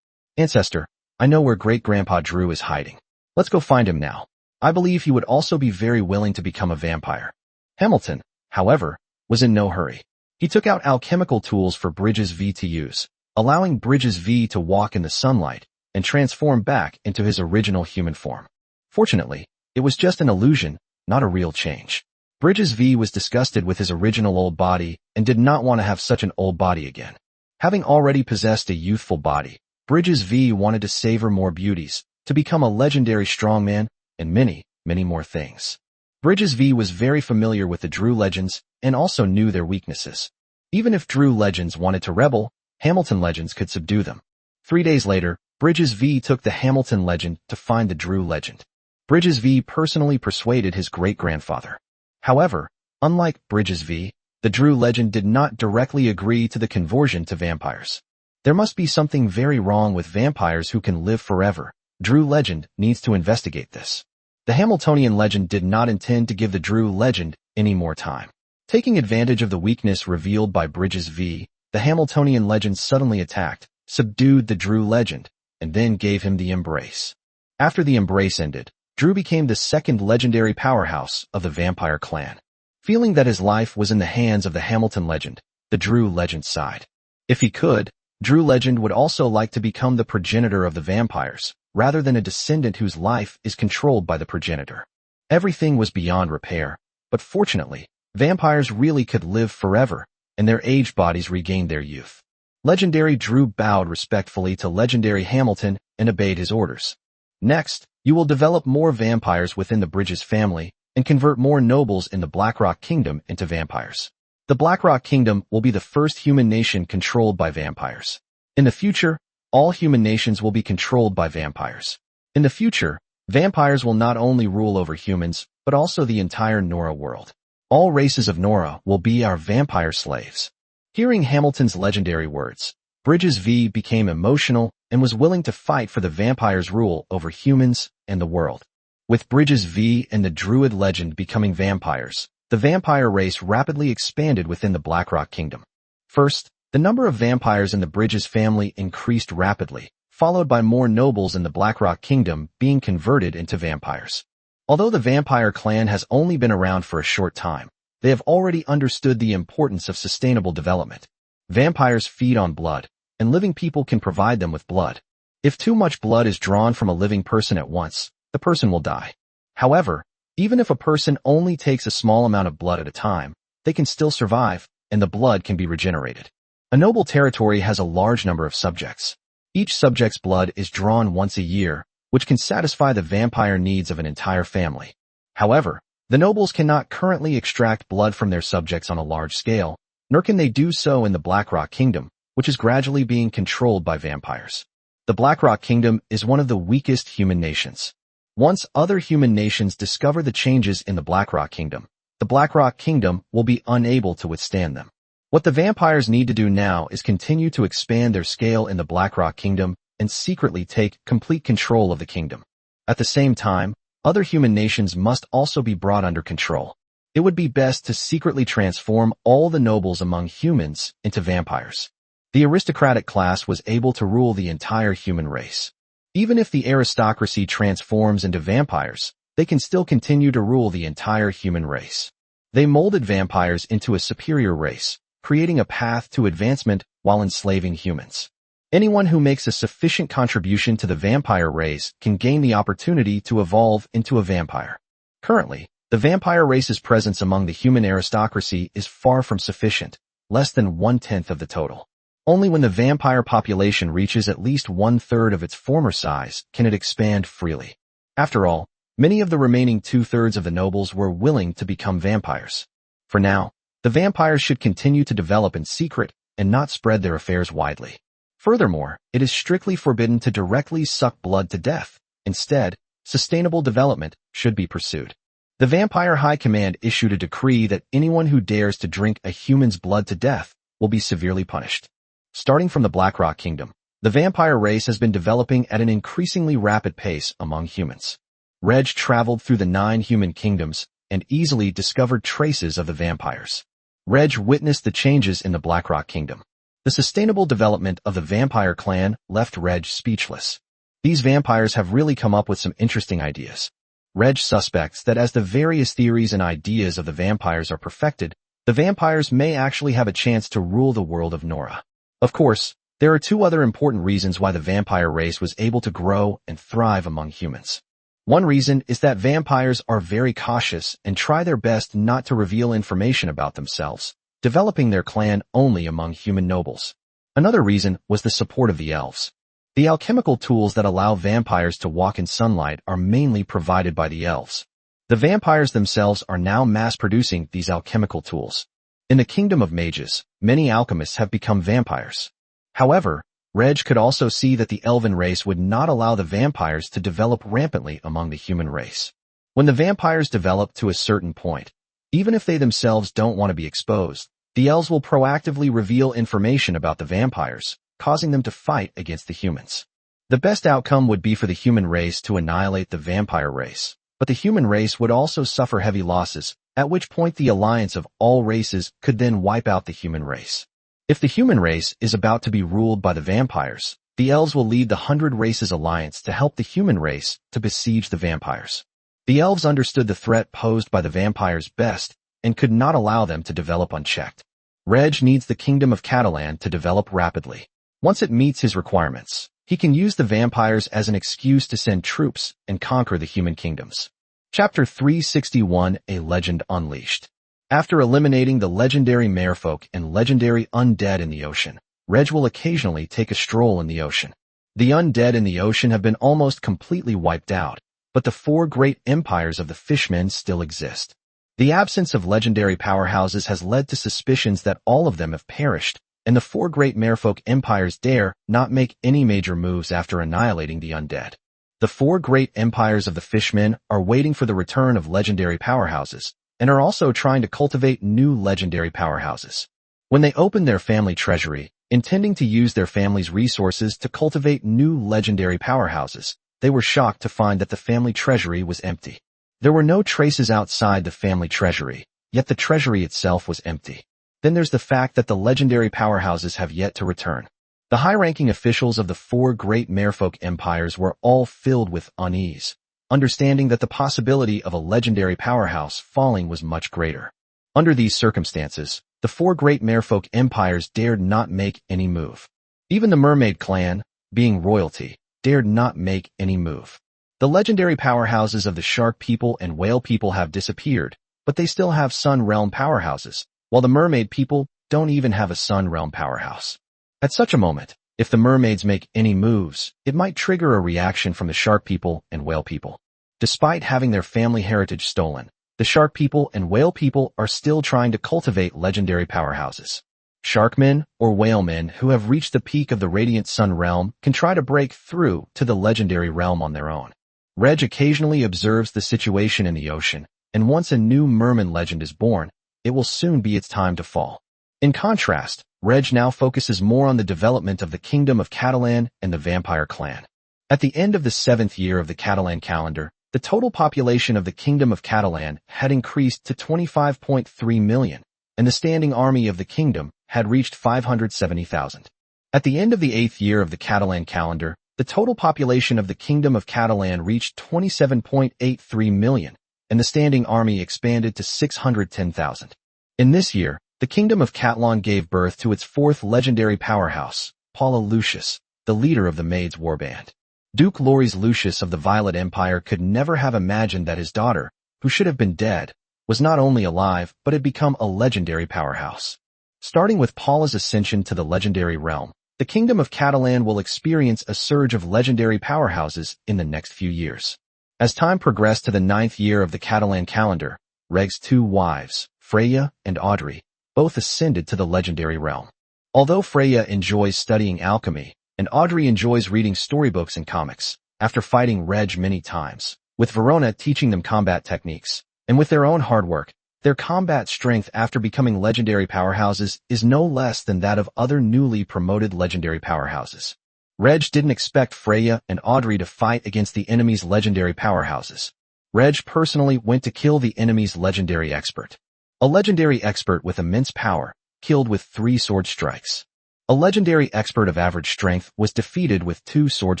[SPEAKER 1] Ancestor, I know where Great-Grandpa Drew is hiding. Let's go find him now. I believe he would also be very willing to become a vampire. Hamilton, however, was in no hurry. He took out alchemical tools for Bridges V to use, allowing Bridges V to walk in the sunlight and transform back into his original human form. Fortunately, it was just an illusion, not a real change. Bridges V was disgusted with his original old body and did not want to have such an old body again. Having already possessed a youthful body, Bridges V wanted to savor more beauties, to become a legendary strongman, and many, many more things. Bridges V was very familiar with the Drew legends and also knew their weaknesses. Even if Drew legends wanted to rebel, Hamilton legends could subdue them. 3 days later, Bridges V took the Hamilton legend to find the Drew legend. Bridges V personally persuaded his great-grandfather. However, unlike Bridges V, the Drew legend did not directly agree to the conversion to vampires. There must be something very wrong with vampires who can live forever. Drew legend needs to investigate this. The Hamiltonian legend did not intend to give the Drew legend any more time. Taking advantage of the weakness revealed by Bridges V, the Hamiltonian legend suddenly attacked, subdued the Drew legend, and then gave him the embrace. After the embrace ended, Drew became the second legendary powerhouse of the vampire clan. Feeling that his life was in the hands of the Hamilton legend, the Drew legend sighed. If he could, Drew legend would also like to become the progenitor of the vampires, rather than a descendant whose life is controlled by the progenitor. Everything was beyond repair, but fortunately, vampires really could live forever, and their aged bodies regained their youth. Legendary Drew bowed respectfully to legendary Hamilton and obeyed his orders. Next, you will develop more vampires within the Bridges family and convert more nobles in the Blackrock Kingdom into vampires. The Blackrock Kingdom will be the first human nation controlled by vampires. In the future, all human nations will be controlled by vampires. In the future, vampires will not only rule over humans, but also the entire Nora world. All races of Nora will be our vampire slaves. Hearing Hamilton's legendary words, Bridges V became emotional and was willing to fight for the vampires' rule over humans and the world. With Bridges V and the Druid legend becoming vampires, the vampire race rapidly expanded within the Blackrock Kingdom. First, the number of vampires in the Bridges family increased rapidly, followed by more nobles in the Blackrock Kingdom being converted into vampires. Although the vampire clan has only been around for a short time, they have already understood the importance of sustainable development. Vampires feed on blood, and living people can provide them with blood. If too much blood is drawn from a living person at once, the person will die. However, even if a person only takes a small amount of blood at a time, they can still survive, and the blood can be regenerated. A noble territory has a large number of subjects. Each subject's blood is drawn once a year, which can satisfy the vampire needs of an entire family. However, the nobles cannot currently extract blood from their subjects on a large scale, nor can they do so in the Blackrock Kingdom, which is gradually being controlled by vampires. The Blackrock Kingdom is one of the weakest human nations. Once other human nations discover the changes in the Blackrock Kingdom, the Blackrock Kingdom will be unable to withstand them. What the vampires need to do now is continue to expand their scale in the Blackrock Kingdom and secretly take complete control of the kingdom. At the same time, other human nations must also be brought under control. It would be best to secretly transform all the nobles among humans into vampires. The aristocratic class was able to rule the entire human race. Even if the aristocracy transforms into vampires, they can still continue to rule the entire human race. They molded vampires into a superior race, creating a path to advancement while enslaving humans. Anyone who makes a sufficient contribution to the vampire race can gain the opportunity to evolve into a vampire. Currently, the vampire race's presence among the human aristocracy is far from sufficient, less than 1/10 of the total. Only when the vampire population reaches at least 1/3 of its former size can it expand freely. After all, many of the remaining 2/3 of the nobles were willing to become vampires. For now, the vampires should continue to develop in secret and not spread their affairs widely. Furthermore, it is strictly forbidden to directly suck blood to death. Instead, sustainable development should be pursued. The Vampire High Command issued a decree that anyone who dares to drink a human's blood to death will be severely punished. Starting from the Blackrock Kingdom, the vampire race has been developing at an increasingly rapid pace among humans. Reg traveled through the 9 human kingdoms and easily discovered traces of the vampires. Reg witnessed the changes in the Blackrock Kingdom. The sustainable development of the vampire clan left Reg speechless. These vampires have really come up with some interesting ideas. Reg suspects that as the various theories and ideas of the vampires are perfected, the vampires may actually have a chance to rule the world of Nora. Of course, there are 2 other important reasons why the vampire race was able to grow and thrive among humans. One reason is that vampires are very cautious and try their best not to reveal information about themselves, developing their clan only among human nobles. Another reason was the support of the elves. The alchemical tools that allow vampires to walk in sunlight are mainly provided by the elves. The vampires themselves are now mass-producing these alchemical tools. In the kingdom of mages, many alchemists have become vampires. However, Reg could also see that the elven race would not allow the vampires to develop rampantly among the human race. When the vampires develop to a certain point, even if they themselves don't want to be exposed, the elves will proactively reveal information about the vampires, causing them to fight against the humans. The best outcome would be for the human race to annihilate the vampire race, but the human race would also suffer heavy losses, at which point the alliance of all races could then wipe out the human race. If the human race is about to be ruled by the vampires, the elves will lead the 100 Races Alliance to help the human race to besiege the vampires. The elves understood the threat posed by the vampires best and could not allow them to develop unchecked. Reg needs the kingdom of Catalan to develop rapidly. Once it meets his requirements, he can use the vampires as an excuse to send troops and conquer the human kingdoms. Chapter 361, A Legend Unleashed. After eliminating the legendary merfolk and legendary undead in the ocean, Reg will occasionally take a stroll in the ocean. The undead in the ocean have been almost completely wiped out, but the 4 great empires of the fishmen still exist. The absence of legendary powerhouses has led to suspicions that all of them have perished, and the 4 great merfolk empires dare not make any major moves after annihilating the undead. The 4 great empires of the fishmen are waiting for the return of legendary powerhouses, and are also trying to cultivate new legendary powerhouses. When they opened their family treasury, intending to use their family's resources to cultivate new legendary powerhouses, they were shocked to find that the family treasury was empty. There were no traces outside the family treasury, yet the treasury itself was empty. Then there's the fact that the legendary powerhouses have yet to return. The high-ranking officials of the 4 great merfolk empires were all filled with unease, understanding that the possibility of a legendary powerhouse falling was much greater. Under these circumstances, the 4 great merfolk empires dared not make any move. Even the mermaid clan, being royalty, dared not make any move. The legendary powerhouses of the shark people and whale people have disappeared, but they still have sun realm powerhouses, while the mermaid people don't even have a sun realm powerhouse. At such a moment, if the mermaids make any moves, it might trigger a reaction from the shark people and whale people. Despite having their family heritage stolen, the shark people and whale people are still trying to cultivate legendary powerhouses. Sharkmen or whalemen who have reached the peak of the Radiant Sun realm can try to break through to the legendary realm on their own. Reg occasionally observes the situation in the ocean, and once a new merman legend is born, it will soon be its time to fall. In contrast, Reg now focuses more on the development of the Kingdom of Catalan and the Vampire Clan. At the end of the 7th year of the Catalan calendar, the total population of the Kingdom of Catalan had increased to 25.3 million, and the standing army of the kingdom had reached 570,000. At the end of the 8th year of the Catalan calendar, the total population of the Kingdom of Catalan reached 27.83 million, and the standing army expanded to 610,000. In this year, The kingdom of Catalan gave birth to its fourth legendary powerhouse, Paula Lucius, the leader of the Maid's warband. Duke Loris Lucius of the Violet Empire could never have imagined that his daughter, who should have been dead, was not only alive but had become a legendary powerhouse. Starting with Paula's ascension to the legendary realm, the Kingdom of Catalan will experience a surge of legendary powerhouses in the next few years. As time progressed to the 9th year of the Catalan calendar, Reg's two wives, Freya and Audrey, both ascended to the legendary realm. Although Freya enjoys studying alchemy, and Audrey enjoys reading storybooks and comics, after fighting Reg many times, with Verona teaching them combat techniques, and with their own hard work, their combat strength after becoming legendary powerhouses is no less than that of other newly promoted legendary powerhouses. Reg didn't expect Freya and Audrey to fight against the enemy's legendary powerhouses. Reg personally went to kill the enemy's legendary expert. A legendary expert with immense power, killed with 3 sword strikes. A legendary expert of average strength was defeated with 2 sword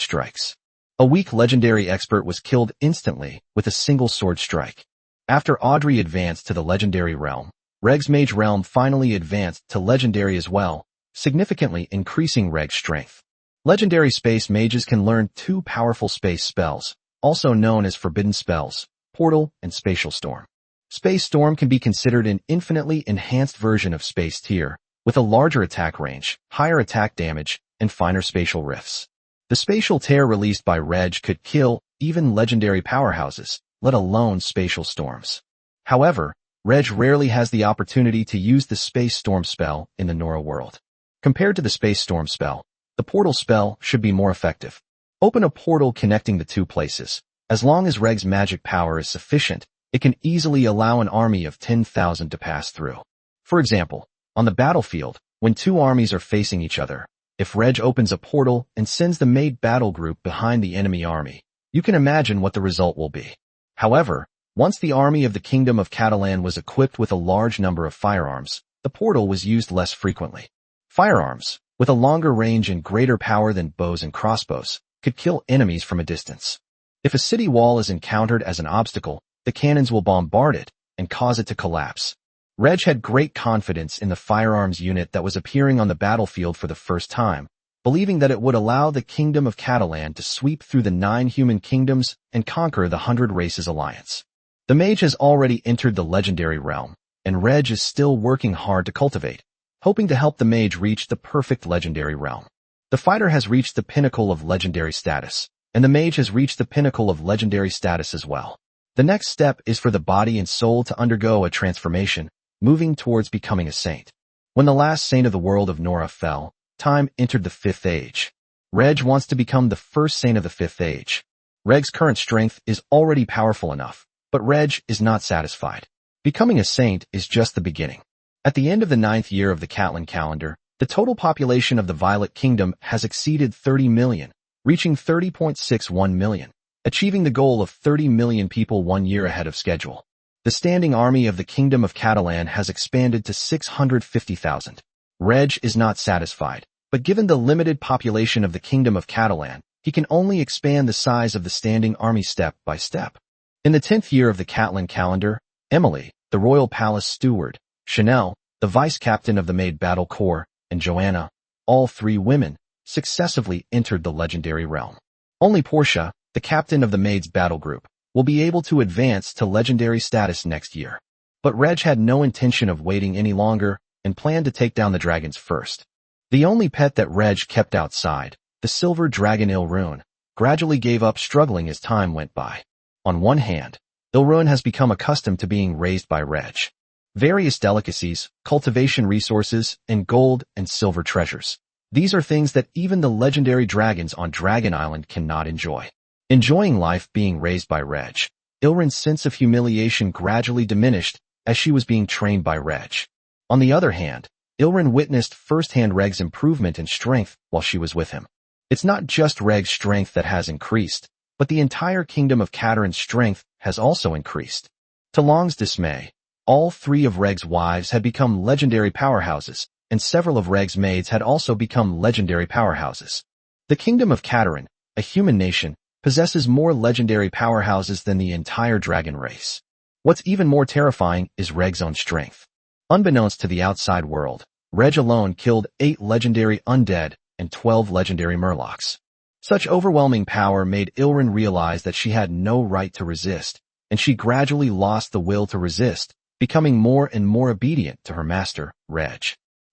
[SPEAKER 1] strikes. A weak legendary expert was killed instantly with a single sword strike. After Audrey advanced to the legendary realm, Reg's mage realm finally advanced to legendary as well, significantly increasing Reg's strength. Legendary space mages can learn 2 powerful space spells, also known as forbidden spells, Portal and Spatial Storm. Space Storm can be considered an infinitely enhanced version of Space Tear, with a larger attack range, higher attack damage, and finer spatial rifts. The Spatial Tear released by Reg could kill even legendary powerhouses, let alone spatial storms. However, Reg rarely has the opportunity to use the Space Storm spell in the Nora world. Compared to the Space Storm spell, the Portal spell should be more effective. Open a portal connecting the 2 places. As long as Reg's magic power is sufficient, it can easily allow an army of 10,000 to pass through. For example, on the battlefield, when 2 armies are facing each other, if Reg opens a portal and sends the Maid battle group behind the enemy army, you can imagine what the result will be. However, once the army of the Kingdom of Catalan was equipped with a large number of firearms, the portal was used less frequently. Firearms, with a longer range and greater power than bows and crossbows, could kill enemies from a distance. If a city wall is encountered as an obstacle, the cannons will bombard it and cause it to collapse. Reg had great confidence in the firearms unit that was appearing on the battlefield for the first time, believing that it would allow the Kingdom of Catalan to sweep through the 9 human kingdoms and conquer the 100 Races Alliance. The mage has already entered the legendary realm, and Reg is still working hard to cultivate, hoping to help the mage reach the perfect legendary realm. The fighter has reached the pinnacle of legendary status, and the mage has reached the pinnacle of legendary status as well. The next step is for the body and soul to undergo a transformation, moving towards becoming a saint. When the last saint of the world of Nora fell, time entered the 5th age. Reg wants to become the first saint of the 5th age. Reg's current strength is already powerful enough, but Reg is not satisfied. Becoming a saint is just the beginning. At the end of the 9th year of the Catalan calendar, the total population of the Violet Kingdom has exceeded 30 million, reaching 30.61 million, achieving the goal of 30 million people 1 year ahead of schedule. The standing army of the Kingdom of Catalan has expanded to 650,000. Reg is not satisfied, but given the limited population of the Kingdom of Catalan, he can only expand the size of the standing army step by step. In the 10th year of the Catalan calendar, Emily, the royal palace steward, Chanel, the vice-captain of the Maid Battle Corps, and Joanna, all 3 women, successively entered the legendary realm. Only Portia, the captain of the Maid's battle group, will be able to advance to legendary status next year. But Reg had no intention of waiting any longer and planned to take down the dragons first. The only pet that Reg kept outside, the silver dragon Ilrune, gradually gave up struggling as time went by. On one hand, Ilrune has become accustomed to being raised by Reg. Various delicacies, cultivation resources, and gold and silver treasures. These are things that even the legendary dragons on Dragon Island cannot enjoy. Enjoying life being raised by Reg, Ilrune's sense of humiliation gradually diminished as she was being trained by Reg. On the other hand, Ilrune witnessed firsthand Reg's improvement in strength while she was with him. It's not just Reg's strength that has increased, but the entire Kingdom of Catalan's strength has also increased. To Long's dismay, all 3 of Reg's wives had become legendary powerhouses, and several of Reg's maids had also become legendary powerhouses. The Kingdom of Catalan, a human nation, possesses more legendary powerhouses than the entire dragon race. What's even more terrifying is Reg's own strength. Unbeknownst to the outside world, Reg alone killed 8 legendary undead and 12 legendary murlocs. Such overwhelming power made Ilrin realize that she had no right to resist, and she gradually lost the will to resist, becoming more and more obedient to her master, Reg.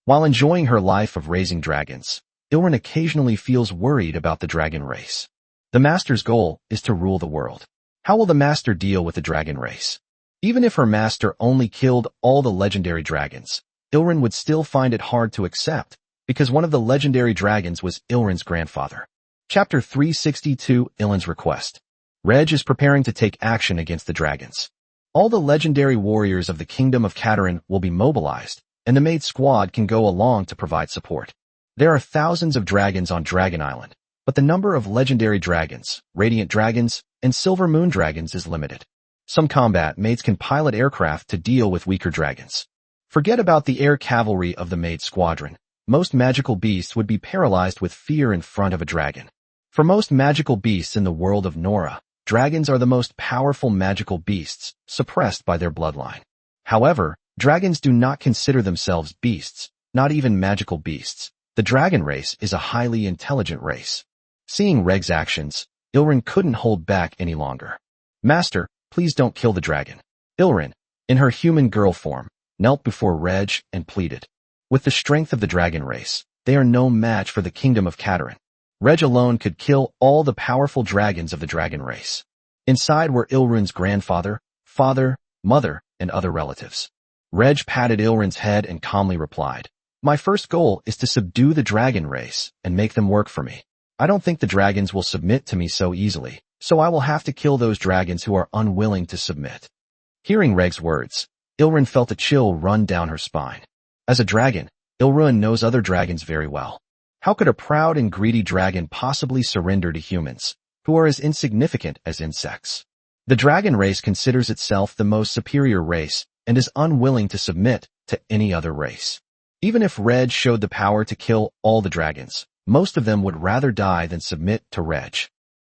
[SPEAKER 1] While enjoying her life of raising dragons, Ilrin occasionally feels worried about the dragon race. The master's goal is to rule the world. How will the master deal with the dragon race? Even if her master only killed all the legendary dragons, Ilrin would still find it hard to accept, because one of the legendary dragons was Ilrin's grandfather. Chapter 362, Ilrin's Request. Reg is preparing to take action against the dragons. All the legendary warriors of the Kingdom of Katarin will be mobilized, and the Maid squad can go along to provide support. There are thousands of dragons on Dragon Island, but the number of legendary dragons, radiant dragons, and silver moon dragons is limited. Some combat maids can pilot aircraft to deal with weaker dragons. Forget about the air cavalry of the Maid squadron. Most magical beasts would be paralyzed with fear in front of a dragon. For most magical beasts in the world of Nora, dragons are the most powerful magical beasts, suppressed by their bloodline. However, dragons do not consider themselves beasts, not even magical beasts. The dragon race is a highly intelligent race. Seeing Reg's actions, Ilrin couldn't hold back any longer. Master, please don't kill the dragon. Ilrin, in her human girl form, knelt before Reg and pleaded. With the strength of the dragon race, they are no match for the Kingdom of Katarin. Reg alone could kill all the powerful dragons of the dragon race. Inside were Ilrin's grandfather, father, mother, and other relatives. Reg patted Ilrin's head and calmly replied, "My first goal is to subdue the dragon race and make them work for me. I don't think the dragons will submit to me so easily, so I will have to kill those dragons who are unwilling to submit." Hearing Reg's words, Ilrin felt a chill run down her spine. As a dragon, Ilrin knows other dragons very well. How could a proud and greedy dragon possibly surrender to humans, who are as insignificant as insects? The dragon race considers itself the most superior race and is unwilling to submit to any other race. Even if Reg showed the power to kill all the dragons, most of them would rather die than submit to Reg.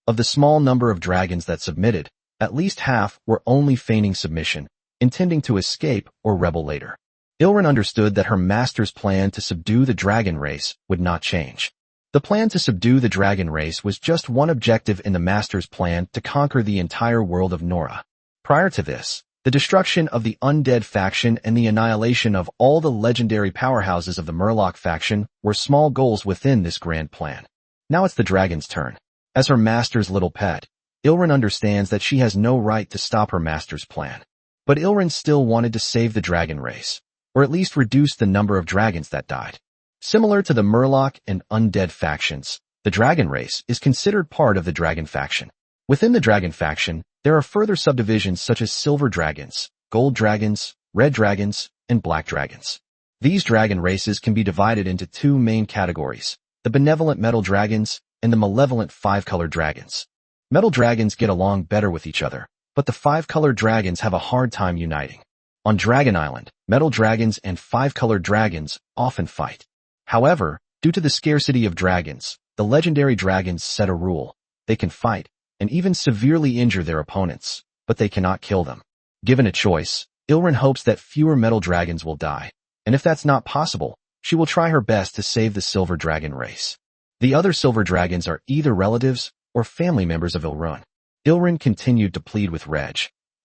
[SPEAKER 1] Of the small number of dragons that submitted, at least half were only feigning submission, intending to escape or rebel later. Ilrin understood that her master's plan to subdue the dragon race would not change. The plan to subdue the dragon race was just one objective in the master's plan to conquer the entire world of Nora. Prior to this, the destruction of the undead faction and the annihilation of all the legendary powerhouses of the Murloc faction were small goals within this grand plan. Now it's the dragon's turn. As her master's little pet, Ilrin understands that she has no right to stop her master's plan. But Ilrin still wanted to save the dragon race, or at least reduce the number of dragons that died. Similar to the Murloc and undead factions, the dragon race is considered part of the dragon faction. Within the dragon faction, there are further subdivisions such as silver dragons, gold dragons, red dragons, and black dragons. These dragon races can be divided into two main categories, the benevolent metal dragons and the malevolent five-colored dragons. Metal dragons get along better with each other, but the five-colored dragons have a hard time uniting. On Dragon Island, metal dragons and five-colored dragons often fight. However, due to the scarcity of dragons, the legendary dragons set a rule. They can fight, and even severely injure their opponents, but they cannot kill them. Given a choice, Ilrin hopes that fewer metal dragons will die, and if that's not possible, she will try her best to save the silver dragon race. The other silver dragons are either relatives or family members of Ilrin. Ilrin continued to plead with Reg.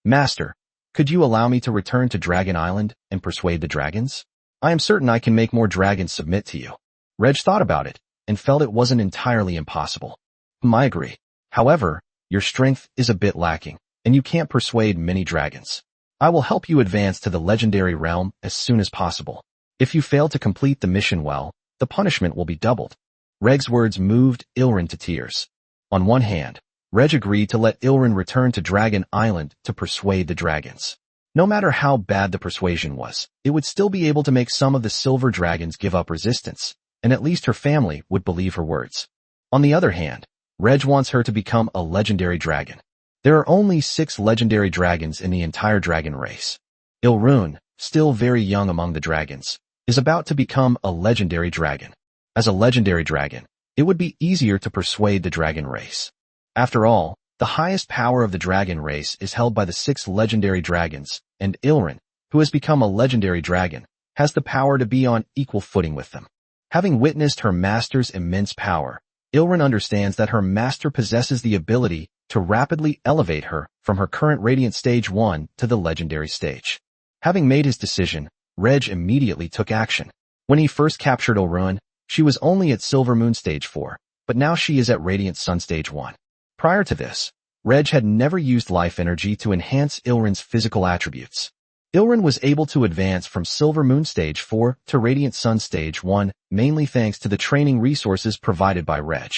[SPEAKER 1] "Master, could you allow me to return to Dragon Island and persuade the dragons? I am certain I can make more dragons submit to you." Reg thought about it and felt it wasn't entirely impossible. "I agree. However, your strength is a bit lacking, and you can't persuade many dragons. I will help you advance to the legendary realm as soon as possible. If you fail to complete the mission well, the punishment will be doubled." Reg's words moved Ilrin to tears. On one hand, Reg agreed to let Ilrin return to Dragon Island to persuade the dragons. No matter how bad the persuasion was, it would still be able to make some of the silver dragons give up resistance, and at least her family would believe her words. On the other hand, Reg wants her to become a legendary dragon. There are only 6 legendary dragons in the entire dragon race. Ilrin, still very young among the dragons, is about to become a legendary dragon. As a legendary dragon, it would be easier to persuade the dragon race. After all, the highest power of the dragon race is held by the 6 legendary dragons, and Ilrin, who has become a legendary dragon, has the power to be on equal footing with them. Having witnessed her master's immense power, Ilrin understands that her master possesses the ability to rapidly elevate her from her current Radiant Stage 1 to the Legendary Stage. Having made his decision, Reg immediately took action. When he first captured Ilrin, she was only at Silver Moon Stage 4, but now she is at Radiant Sun Stage 1. Prior to this, Reg had never used life energy to enhance Ilrin's physical attributes. Ilrin was able to advance from Silver Moon Stage 4 to Radiant Sun Stage 1 mainly thanks to the training resources provided by Reg.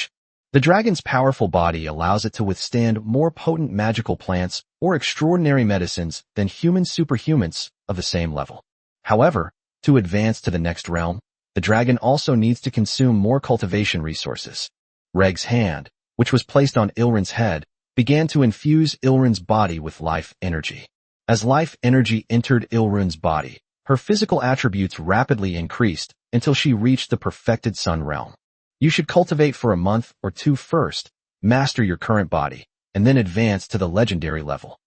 [SPEAKER 1] The dragon's powerful body allows it to withstand more potent magical plants or extraordinary medicines than human superhumans of the same level. However, to advance to the next realm, the dragon also needs to consume more cultivation resources. Reg's hand, which was placed on Ilrin's head, began to infuse Ilrin's body with life energy. As life energy entered Ilrin's body, her physical attributes rapidly increased until she reached the perfected sun realm. You should cultivate for a month or two first, master your current body, and then advance to the legendary level.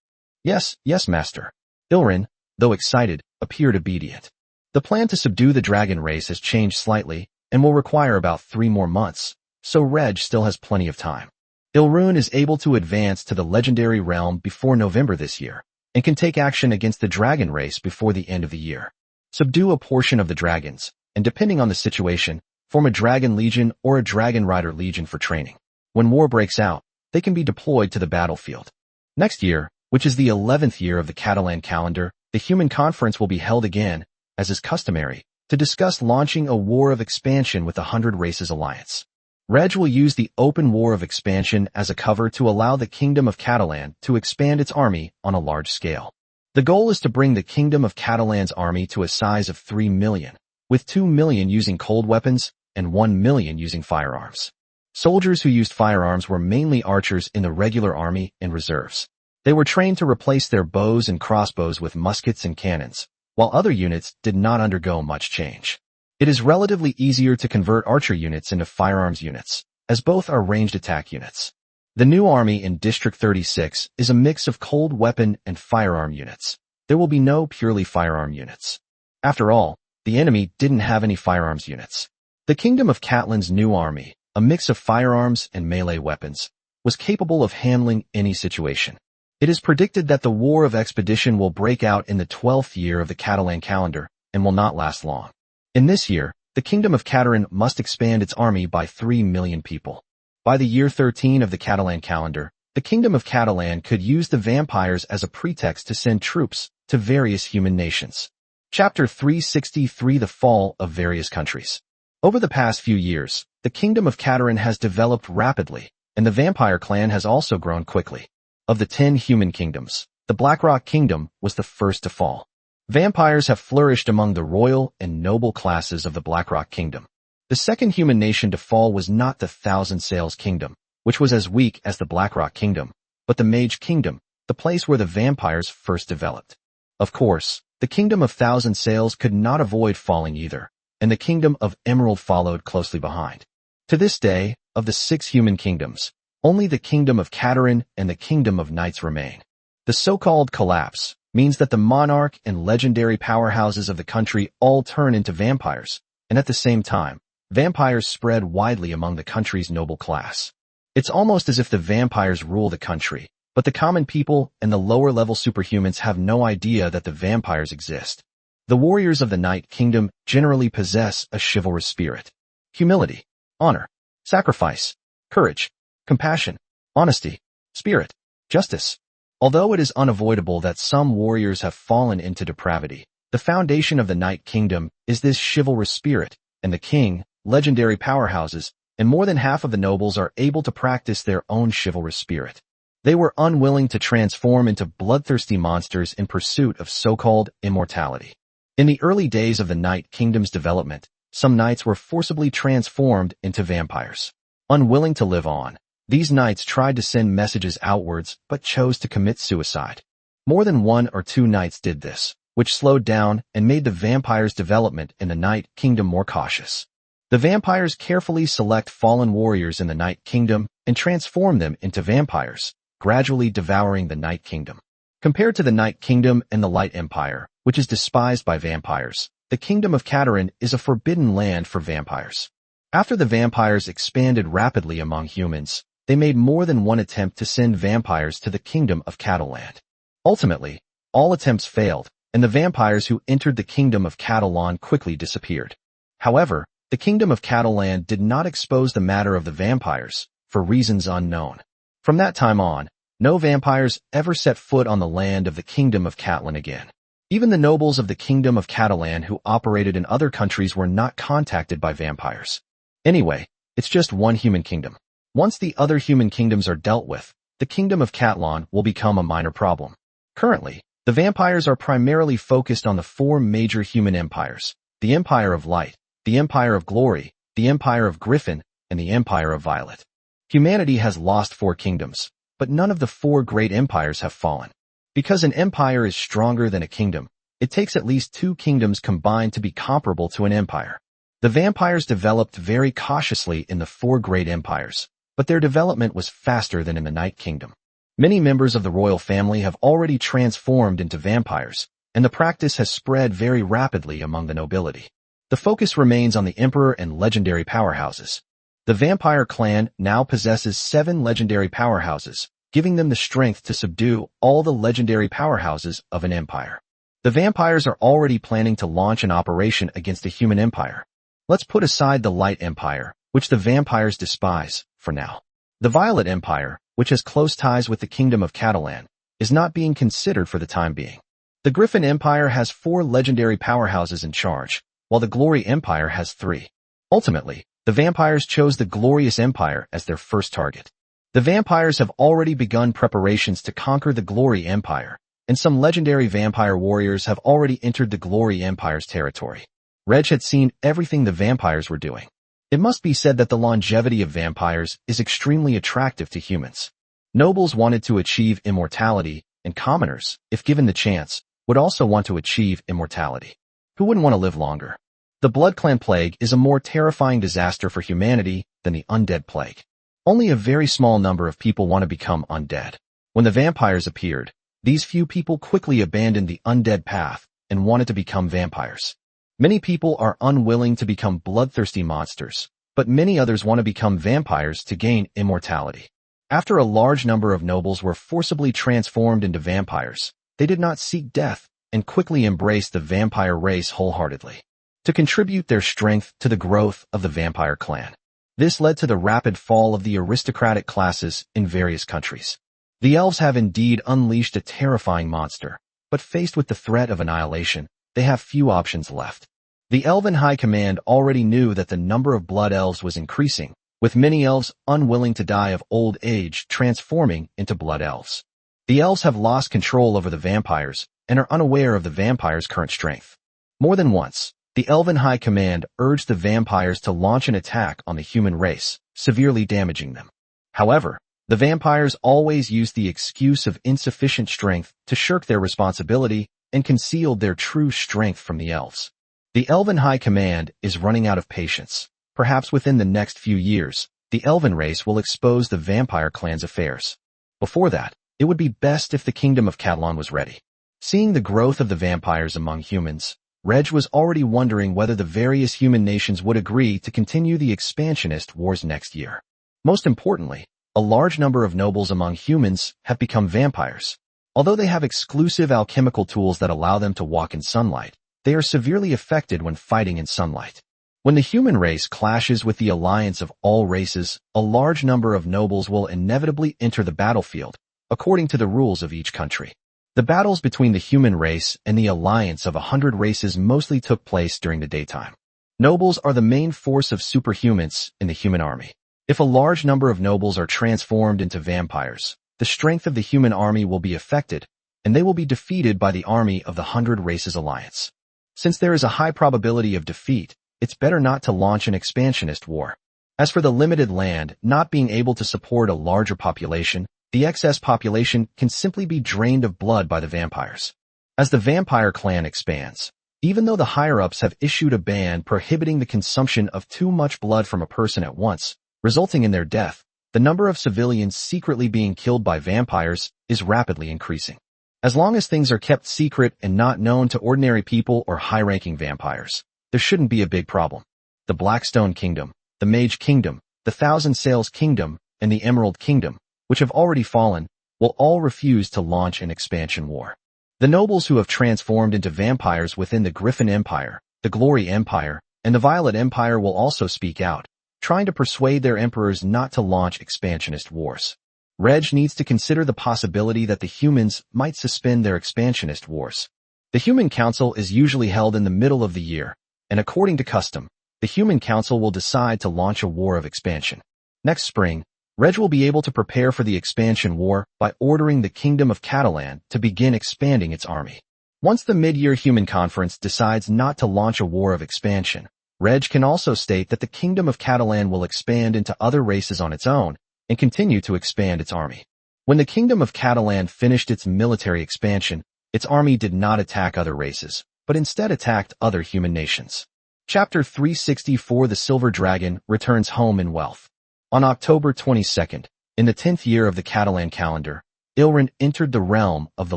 [SPEAKER 1] Yes, master. Ilrin, though excited, appeared obedient. The plan to subdue the dragon race has changed slightly and will require about 3 more months, so Reg still has plenty of time. Ilrin is able to advance to the legendary realm before November this year, and can take action against the dragon race before the end of the year. Subdue a portion of the dragons, and depending on the situation, form a dragon legion or a dragon rider legion for training. When war breaks out, they can be deployed to the battlefield. Next year, which is the 11th year of the Catalan calendar, the human conference will be held again, as is customary, to discuss launching a war of expansion with the 100 Races Alliance. Reg will use the open war of expansion as a cover to allow the Kingdom of Catalan to expand its army on a large scale. The goal is to bring the Kingdom of Catalan's army to a size of 3 million, with 2 million using cold weapons and 1 million using firearms. Soldiers who used firearms were mainly archers in the regular army and reserves. They were trained to replace their bows and crossbows with muskets and cannons, while other units did not undergo much change. It is relatively easier to convert archer units into firearms units, as both are ranged attack units. The new army in District 36 is a mix of cold weapon and firearm units. There will be no purely firearm units. After all, the enemy didn't have any firearms units. The Kingdom of Catalan's new army, a mix of firearms and melee weapons, was capable of handling any situation. It is predicted that the War of Expedition will break out in the 12th year of the Catalan calendar and will not last long. In this year, the Kingdom of Catalan must expand its army by 3 million people. By the year 13 of the Catalan calendar, the Kingdom of Catalan could use the vampires as a pretext to send troops to various human nations. Chapter 363: The Fall of Various Countries. Over the past few years, the Kingdom of Catalan has developed rapidly, and the vampire clan has also grown quickly. Of the 10 human kingdoms, the Blackrock Kingdom was the first to fall. Vampires have flourished among the royal and noble classes of the Blackrock Kingdom. The second human nation to fall was not the Thousand Sails Kingdom, which was as weak as the Blackrock Kingdom, but the Mage Kingdom, the place where the vampires first developed. Of course, the Kingdom of Thousand Sails could not avoid falling either, and the Kingdom of Emerald followed closely behind. To this day, of the 6 human kingdoms, only the Kingdom of Catalan and the Kingdom of Knights remain. The so-called collapse means that the monarch and legendary powerhouses of the country all turn into vampires, and at the same time, vampires spread widely among the country's noble class. It's almost as if the vampires rule the country, but the common people and the lower-level superhumans have no idea that the vampires exist. The warriors of the Night Kingdom generally possess a chivalrous spirit. Humility, honor, sacrifice, courage, compassion, honesty, spirit, justice. Although it is unavoidable that some warriors have fallen into depravity, the foundation of the Night Kingdom is this chivalrous spirit, and the king, legendary powerhouses, and more than half of the nobles are able to practice their own chivalrous spirit. They were unwilling to transform into bloodthirsty monsters in pursuit of so-called immortality. In the early days of the Night Kingdom's development, some knights were forcibly transformed into vampires. Unwilling to live on, these knights tried to send messages outwards but chose to commit suicide. More than 1 or 2 knights did this, which slowed down and made the vampires' development in the Night Kingdom more cautious. The vampires carefully select fallen warriors in the Night Kingdom and transform them into vampires, gradually devouring the Night Kingdom. Compared to the Night Kingdom and the Light Empire, which is despised by vampires, the kingdom of Katarin is a forbidden land for vampires. After the vampires expanded rapidly among humans, they made more than one attempt to send vampires to the kingdom of Cataland. Ultimately, all attempts failed, and the vampires who entered the kingdom of Catalan quickly disappeared. However, the kingdom of Catalan did not expose the matter of the vampires, for reasons unknown. From that time on, no vampires ever set foot on the land of the kingdom of Catalan again. Even the nobles of the kingdom of Catalan who operated in other countries were not contacted by vampires. Anyway, it's just one human kingdom. Once the other human kingdoms are dealt with, the kingdom of Catalan will become a minor problem. Currently, the vampires are primarily focused on the four major human empires: the Empire of Light, the Empire of Glory, the Empire of Griffin, and the Empire of Violet. Humanity has lost four kingdoms, but none of the four great empires have fallen. Because an empire is stronger than a kingdom, it takes at least two kingdoms combined to be comparable to an empire. The vampires developed very cautiously in the four great empires, but their development was faster than in the Night Kingdom. Many members of the royal family have already transformed into vampires, and the practice has spread very rapidly among the nobility. The focus remains on the emperor and legendary powerhouses. The vampire clan now possesses 7 legendary powerhouses, giving them the strength to subdue all the legendary powerhouses of an empire. The vampires are already planning to launch an operation against a human empire. Let's put aside the Light Empire, which the vampires despise, for now. The Violet Empire, which has close ties with the Kingdom of Catalan, is not being considered for the time being. The Griffin Empire has 4 legendary powerhouses in charge, while the Glory Empire has 3. Ultimately, the vampires chose the Glorious Empire as their first target. The vampires have already begun preparations to conquer the Glory Empire, and some legendary vampire warriors have already entered the Glory Empire's territory. Reg had seen everything the vampires were doing. It must be said that the longevity of vampires is extremely attractive to humans. Nobles wanted to achieve immortality, and commoners, if given the chance, would also want to achieve immortality. Who wouldn't want to live longer? The Blood Clan Plague is a more terrifying disaster for humanity than the Undead Plague. Only a very small number of people want to become undead. When the vampires appeared, these few people quickly abandoned the undead path and wanted to become vampires. Many people are unwilling to become bloodthirsty monsters, but many others want to become vampires to gain immortality. After a large number of nobles were forcibly transformed into vampires, they did not seek death and quickly embraced the vampire race wholeheartedly to contribute their strength to the growth of the vampire clan. This led to the rapid fall of the aristocratic classes in various countries. The elves have indeed unleashed a terrifying monster, but faced with the threat of annihilation, they have few options left. The Elven High Command already knew that the number of blood elves was increasing, with many elves unwilling to die of old age transforming into blood elves. The elves have lost control over the vampires and are unaware of the vampires' current strength. More than once, the Elven High Command urged the vampires to launch an attack on the human race, severely damaging them. However, the vampires always used the excuse of insufficient strength to shirk their responsibility and concealed their true strength from the elves. The Elven High Command is running out of patience. Perhaps within the next few years, the Elven race will expose the vampire clan's affairs. Before that, it would be best if the Kingdom of Catalan was ready. Seeing the growth of the vampires among humans, Reg was already wondering whether the various human nations would agree to continue the expansionist wars next year. Most importantly, a large number of nobles among humans have become vampires. Although they have exclusive alchemical tools that allow them to walk in sunlight, they are severely affected when fighting in sunlight. When the human race clashes with the alliance of all races, a large number of nobles will inevitably enter the battlefield, according to the rules of each country. The battles between the human race and the alliance of 100 races mostly took place during the daytime. Nobles are the main force of superhumans in the human army. If a large number of nobles are transformed into vampires, the strength of the human army will be affected, and they will be defeated by the army of the 100 Races Alliance. Since there is a high probability of defeat, it's better not to launch an expansionist war. As for the limited land not being able to support a larger population, the excess population can simply be drained of blood by the vampires. As the vampire clan expands, even though the higher-ups have issued a ban prohibiting the consumption of too much blood from a person at once, resulting in their death, the number of civilians secretly being killed by vampires is rapidly increasing. As long as things are kept secret and not known to ordinary people or high-ranking vampires, there shouldn't be a big problem. The Blackstone Kingdom, the Mage Kingdom, the Thousand Sails Kingdom, and the Emerald Kingdom, which have already fallen, will all refuse to launch an expansion war. The nobles who have transformed into vampires within the Griffin Empire, the Glory Empire, and the Violet Empire will also speak out, trying to persuade their emperors not to launch expansionist wars. Reg needs to consider the possibility that the humans might suspend their expansionist wars. The Human Council is usually held in the middle of the year, and according to custom, the Human Council will decide to launch a war of expansion. Next spring, Reg will be able to prepare for the expansion war by ordering the Kingdom of Catalan to begin expanding its army. Once the mid-year Human Conference decides not to launch a war of expansion, Reg can also state that the Kingdom of Catalan will expand into other races on its own and continue to expand its army. When the Kingdom of Catalan finished its military expansion, its army did not attack other races, but instead attacked other human nations. Chapter 364 The Silver Dragon returns home in wealth. On October 22nd, in the 10th year of the Catalan calendar, Ilrun entered the realm of the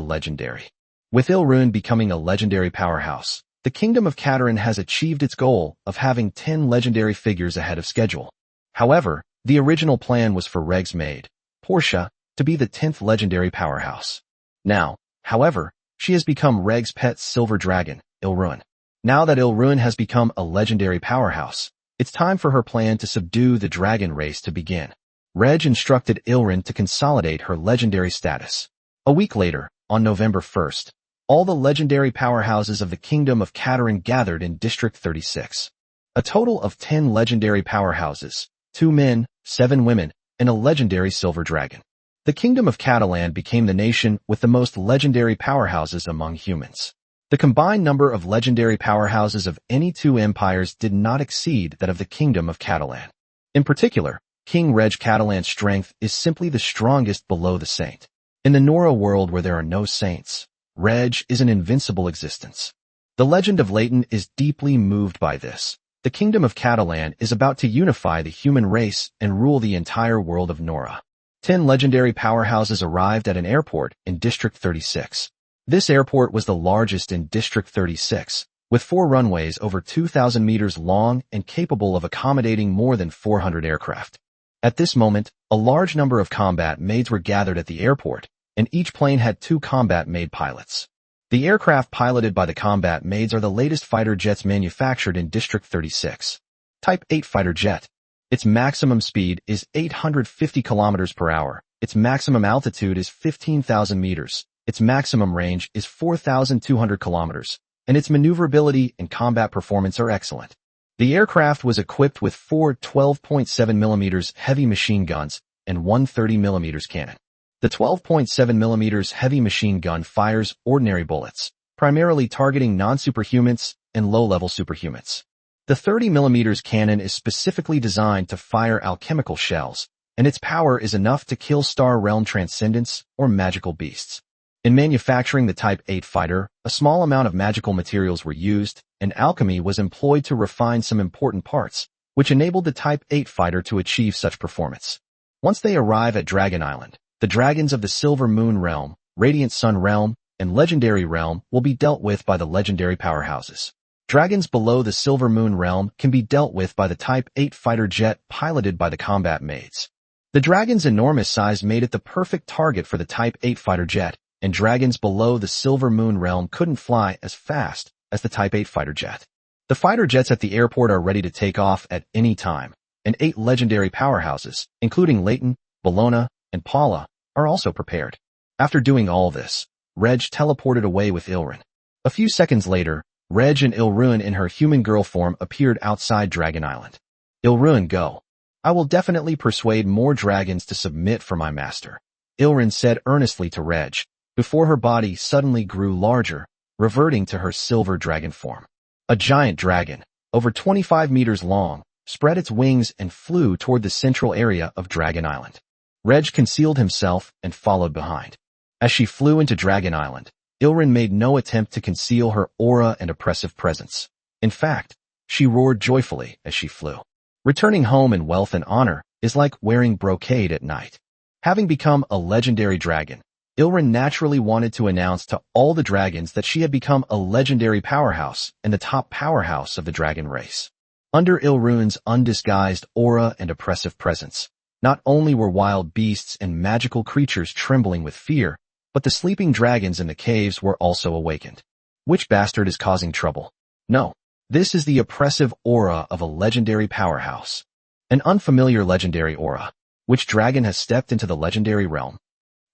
[SPEAKER 1] legendary. With Ilrun becoming a legendary powerhouse, the Kingdom of Catalan has achieved its goal of having 10 legendary figures ahead of schedule. However, the original plan was for Reg's maid, Portia, to be the 10th legendary powerhouse. Now, however, she has become Reg's pet silver dragon, Ilrun. Now that Ilrun has become a legendary powerhouse, it's time for her plan to subdue the dragon race to begin. Reg instructed Ilrun to consolidate her legendary status. A week later, on November 1st, all the legendary powerhouses of the Kingdom of Catalan gathered in District 36. A total of 10 legendary powerhouses, 2 men, 7 women, and a legendary silver dragon. The Kingdom of Catalan became the nation with the most legendary powerhouses among humans. The combined number of legendary powerhouses of any two empires did not exceed that of the Kingdom of Catalan. In particular, King Reg Catalan's strength is simply the strongest below the saint. In the Nora world where there are no saints, Reg is an invincible existence. The legend of Leighton is deeply moved by this. The Kingdom of Catalan is about to unify the human race and rule the entire world of Nora. 10 legendary powerhouses arrived at an airport in District 36. This airport was the largest in District 36, with 4 runways over 2,000 meters long and capable of accommodating more than 400 aircraft. At this moment, a large number of combat maids were gathered at the airport, and each plane had 2 combat maid pilots. The aircraft piloted by the combat maids are the latest fighter jets manufactured in District 36. Type 8 fighter jet. Its maximum speed is 850 kilometers per hour. Its maximum altitude is 15,000 meters. Its maximum range is 4,200 kilometers, and its maneuverability and combat performance are excellent. The aircraft was equipped with 4 12.7mm heavy machine guns and 1 30mm cannon. The 12.7mm heavy machine gun fires ordinary bullets, primarily targeting non-superhumans and low-level superhumans. The 30mm cannon is specifically designed to fire alchemical shells, and its power is enough to kill Star Realm Transcendents or magical beasts. In manufacturing the Type 8 fighter, a small amount of magical materials were used, and alchemy was employed to refine some important parts, which enabled the Type 8 fighter to achieve such performance. Once they arrive at Dragon Island, the dragons of the Silver Moon Realm, Radiant Sun Realm, and Legendary Realm will be dealt with by the legendary powerhouses. Dragons below the Silver Moon Realm can be dealt with by the Type 8 fighter jet piloted by the combat maids. The dragon's enormous size made it the perfect target for the Type 8 fighter jet, and dragons below the Silver Moon Realm couldn't fly as fast as the Type 8 fighter jet. The fighter jets at the airport are ready to take off at any time, and 8 legendary powerhouses, including Leighton, Bologna, and Paula, are also prepared. After doing all this, Reg teleported away with Ilrun. A few seconds later, Reg and Ilrun in her human girl form appeared outside Dragon Island. Ilrun, go. I will definitely persuade more dragons to submit for my master, Ilrun said earnestly to Reg, before her body suddenly grew larger, reverting to her silver dragon form. A giant dragon, over 25 meters long, spread its wings and flew toward the central area of Dragon Island. Reg concealed himself and followed behind. As she flew into Dragon Island, Ilrun made no attempt to conceal her aura and oppressive presence. In fact, she roared joyfully as she flew. Returning home in wealth and honor is like wearing brocade at night. Having become a legendary dragon, Ilrin naturally wanted to announce to all the dragons that she had become a legendary powerhouse and the top powerhouse of the dragon race. Under Ilrun's undisguised aura and oppressive presence, not only were wild beasts and magical creatures trembling with fear, but the sleeping dragons in the caves were also awakened. Which bastard is causing trouble? No, this is the oppressive aura of a legendary powerhouse. An unfamiliar legendary aura. Which dragon has stepped into the legendary realm?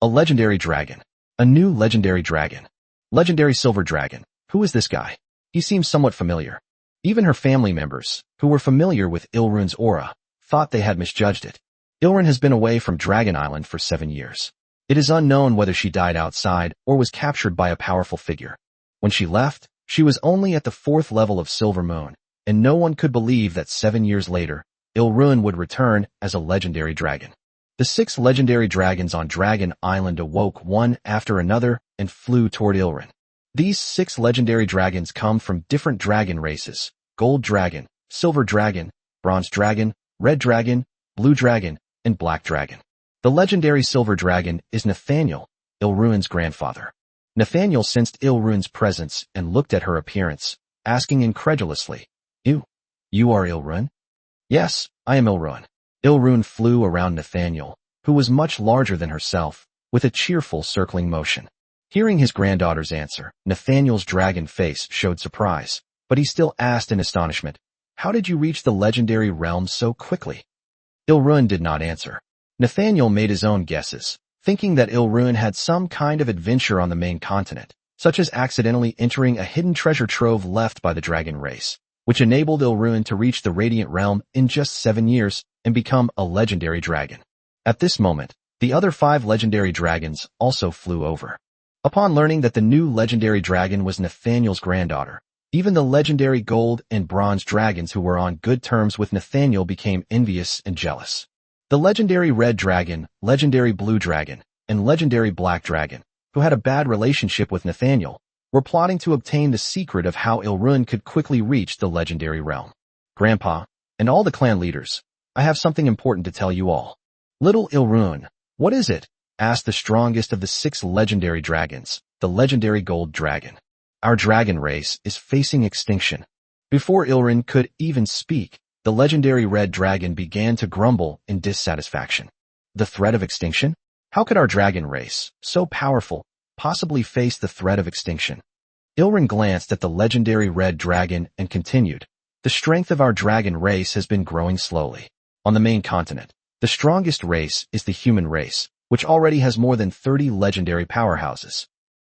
[SPEAKER 1] A legendary dragon. A new legendary dragon. Legendary silver dragon. Who is this guy? He seems somewhat familiar. Even her family members, who were familiar with Ilrun's aura, thought they had misjudged it. Ilrun has been away from Dragon Island for 7 years. It is unknown whether she died outside or was captured by a powerful figure. When she left, she was only at the 4th level of Silver Moon, and no one could believe that 7 years later, Ilrun would return as a legendary dragon. The 6 legendary dragons on Dragon Island awoke one after another and flew toward Ilrun. These 6 legendary dragons come from different dragon races: Gold Dragon, Silver Dragon, Bronze Dragon, Red Dragon, Blue Dragon, and Black Dragon. The legendary Silver Dragon is Nathaniel, Ilrun's grandfather. Nathaniel sensed Ilrun's presence and looked at her appearance, asking incredulously, You are Ilrun?" "Yes, I am Ilrun." Ilrun flew around Nathaniel, who was much larger than herself, with a cheerful circling motion. Hearing his granddaughter's answer, Nathaniel's dragon face showed surprise, but he still asked in astonishment, "How did you reach the legendary realm so quickly?" Ilrun did not answer. Nathaniel made his own guesses, thinking that Ilrun had some kind of adventure on the main continent, such as accidentally entering a hidden treasure trove left by the dragon race, which enabled Ilrun to reach the Radiant Realm in just 7 years and become a legendary dragon. At this moment, the other 5 legendary dragons also flew over. Upon learning that the new legendary dragon was Nathaniel's granddaughter, even the legendary gold and bronze dragons who were on good terms with Nathaniel became envious and jealous. The legendary red dragon, legendary blue dragon, and legendary black dragon, who had a bad relationship with Nathaniel, were plotting to obtain the secret of how Ilrun could quickly reach the legendary realm. "Grandpa, and all the clan leaders, I have something important to tell you all." "Little Ilrun, what is it?" asked the strongest of the 6 legendary dragons, the legendary gold dragon. "Our dragon race is facing extinction." Before Ilrun could even speak, the legendary red dragon began to grumble in dissatisfaction. The threat of extinction? How could our dragon race, so powerful, possibly face the threat of extinction? Ilrun glanced at the legendary red dragon and continued, "The strength of our dragon race has been growing slowly. On the main continent, the strongest race is the human race, which already has more than 30 legendary powerhouses."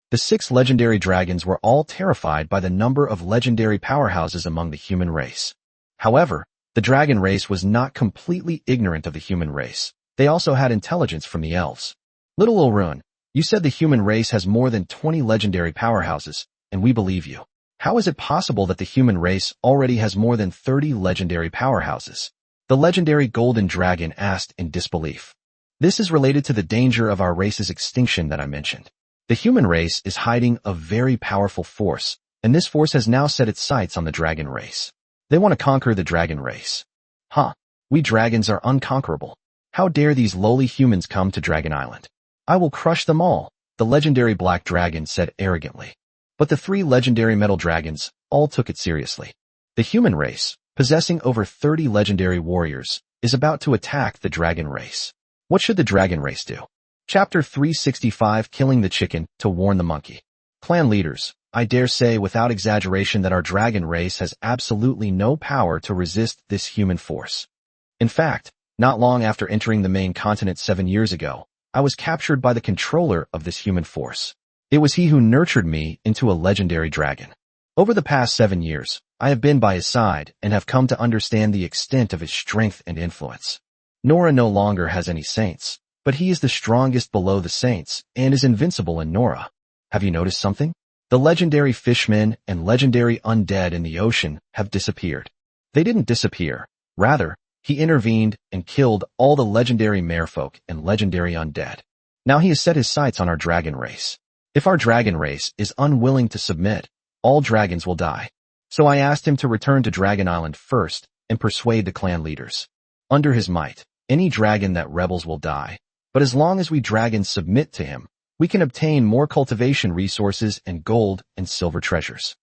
[SPEAKER 1] The 6 legendary dragons were all terrified by the number of legendary powerhouses among the human race. However, the dragon race was not completely ignorant of the human race. They also had intelligence from the elves. "Little Ilrun, you said the human race has more than 20 legendary powerhouses, and we believe you. How is it possible that the human race already has more than 30 legendary powerhouses?" The legendary golden dragon asked in disbelief. "This is related to the danger of our race's extinction that I mentioned. The human race is hiding a very powerful force, and this force has now set its sights on the dragon race. They want to conquer the dragon race." "Huh, we dragons are unconquerable. How dare these lowly humans come to Dragon Island? I will crush them all," the legendary black dragon said arrogantly. But the 3 legendary metal dragons all took it seriously. The human race, possessing over 30 legendary warriors, is about to attack the dragon race. What should the dragon race do? Chapter 365, Killing the Chicken to Warn the Monkey. Clan leaders, I dare say without exaggeration that our dragon race has absolutely no power to resist this human force. In fact, not long after entering the main continent 7 years ago, I was captured by the controller of this human force. It was he who nurtured me into a legendary dragon. Over the past 7 years, I have been by his side and have come to understand the extent of his strength and influence. Nora no longer has any saints, but he is the strongest below the saints and is invincible in Nora. Have you noticed something? The legendary fishmen and legendary undead in the ocean have disappeared. They didn't disappear. Rather, he intervened and killed all the legendary merfolk and legendary undead. Now he has set his sights on our dragon race. If our dragon race is unwilling to submit, all dragons will die. So I asked him to return to Dragon Island first and persuade the clan leaders. Under his might, any dragon that rebels will die, but as long as we dragons submit to him, We can obtain more cultivation resources and gold and silver treasures.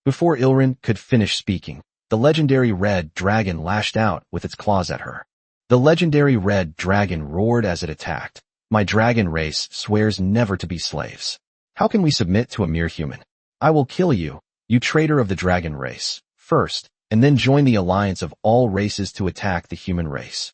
[SPEAKER 1] Before Ilrin could finish speaking, the legendary red dragon lashed out with its claws at her. The legendary red dragon roared as it attacked. My dragon race swears never to be slaves. How can we submit to a mere human? I will kill you, you traitor of the dragon race, first, and then join the alliance of all races to attack the human race.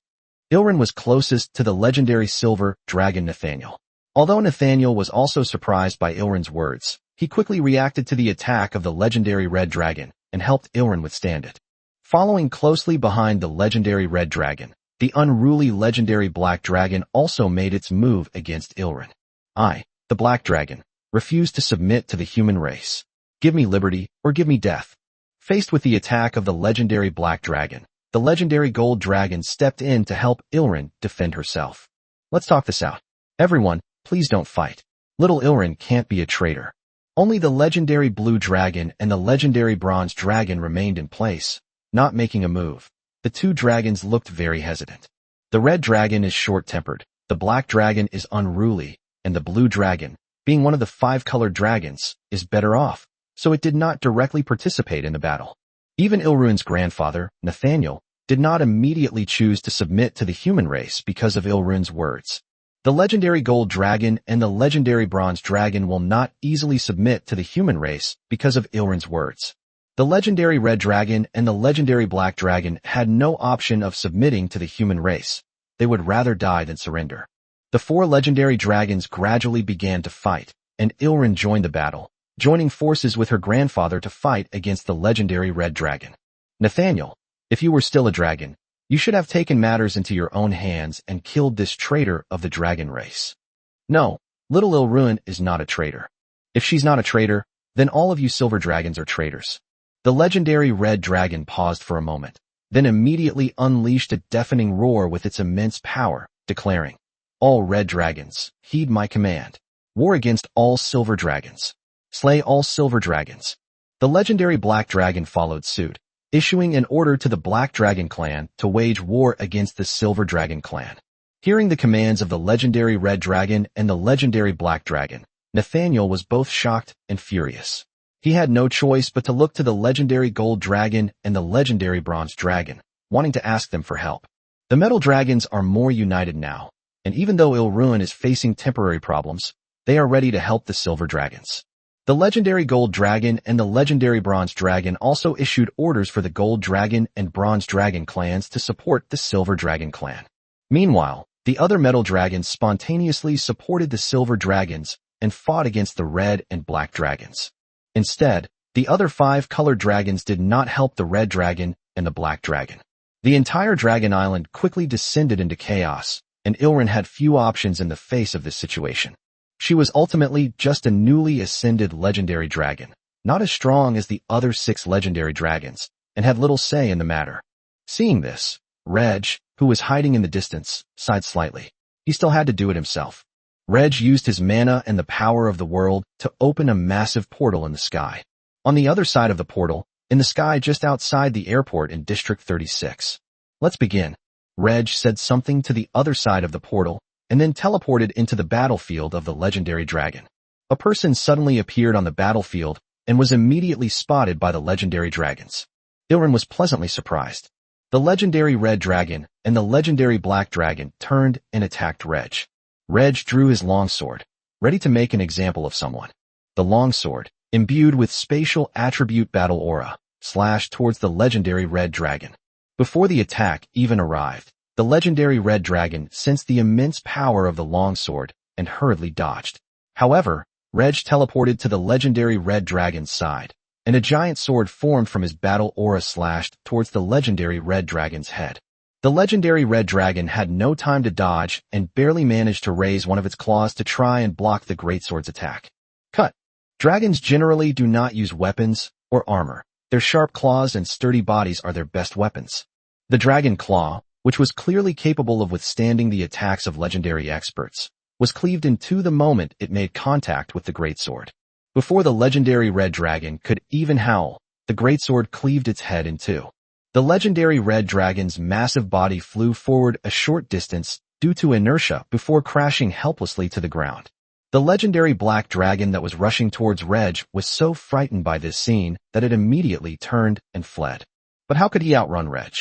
[SPEAKER 1] Ilrin was closest to the legendary silver dragon Nathaniel. Although Nathaniel was also surprised by Ilrin's words, he quickly reacted to the attack of the legendary red dragon and helped Ilrin withstand it. Following closely behind the legendary red dragon, the unruly legendary black dragon also made its move against Ilrin. I, the black dragon, refuse to submit to the human race. Give me liberty or give me death. Faced with the attack of the legendary black dragon, the legendary gold dragon stepped in to help Ilrin defend herself. Let's talk this out. Everyone, please don't fight. Little Ilrin can't be a traitor. Only the legendary blue dragon and the legendary bronze dragon remained in place, not making a move. The two dragons looked very hesitant. The red dragon is short-tempered, the black dragon is unruly, and the blue dragon, being one of the 5-colored dragons, is better off, so it did not directly participate in the battle. Even Ilrin's grandfather, Nathaniel, did not immediately choose to submit to the human race because of Ilrin's words. The legendary gold dragon and the legendary bronze dragon will not easily submit to the human race because of Ilrin's words. The legendary red dragon and the legendary black dragon had no option of submitting to the human race. They would rather die than surrender. The 4 legendary dragons gradually began to fight, and Ilrin joined the battle, joining forces with her grandfather to fight against the legendary red dragon. Nathaniel, if you were still a dragon, you should have taken matters into your own hands and killed this traitor of the dragon race. No, little Ilrin is not a traitor. If she's not a traitor, then all of you silver dragons are traitors. The legendary red dragon paused for a moment, then immediately unleashed a deafening roar with its immense power, declaring, "All red dragons, heed my command. War against all silver dragons. Slay all silver dragons." The legendary black dragon followed suit, issuing an order to the Black Dragon clan to wage war against the Silver Dragon clan. Hearing the commands of the legendary red dragon and the legendary black dragon, Nathaniel was both shocked and furious. He had no choice but to look to the legendary gold dragon and the legendary bronze dragon, wanting to ask them for help. The metal dragons are more united now, and even though Ilrin is facing temporary problems, they are ready to help the silver dragons. The legendary gold dragon and the legendary bronze dragon also issued orders for the gold dragon and bronze dragon clans to support the silver dragon clan. Meanwhile, the other metal dragons spontaneously supported the silver dragons and fought against the red and black dragons. Instead, the other 5-colored dragons did not help the red dragon and the black dragon. The entire dragon island quickly descended into chaos, and Ilrin had few options in the face of this situation. She was ultimately just a newly ascended legendary dragon, not as strong as the other 6 legendary dragons, and had little say in the matter. Seeing this, Reg, who was hiding in the distance, sighed slightly. He still had to do it himself. Reg used his mana and the power of the world to open a massive portal in the sky. On the other side of the portal, in the sky just outside the airport in District 36. "Let's begin." Reg said something to the other side of the portal, and then teleported into the battlefield of the legendary dragon. A person suddenly appeared on the battlefield and was immediately spotted by the legendary dragons. Ilrin was pleasantly surprised. The legendary red dragon and the legendary black dragon turned and attacked Reg. Reg drew his longsword, ready to make an example of someone. The longsword, imbued with spatial attribute battle aura, slashed towards the legendary red dragon. Before the attack even arrived, the legendary red dragon sensed the immense power of the longsword and hurriedly dodged. However, Reg teleported to the legendary red dragon's side, and a giant sword formed from his battle aura slashed towards the legendary red dragon's head. The legendary red dragon had no time to dodge and barely managed to raise one of its claws to try and block the greatsword's attack. Cut. Dragons generally do not use weapons or armor. Their sharp claws and sturdy bodies are their best weapons. The dragon claw, which was clearly capable of withstanding the attacks of legendary experts, was cleaved in two the moment it made contact with the greatsword. Before the legendary red dragon could even howl, the greatsword cleaved its head in two. The legendary red dragon's massive body flew forward a short distance due to inertia before crashing helplessly to the ground. The legendary black dragon that was rushing towards Reg was so frightened by this scene that it immediately turned and fled. But how could he outrun Reg?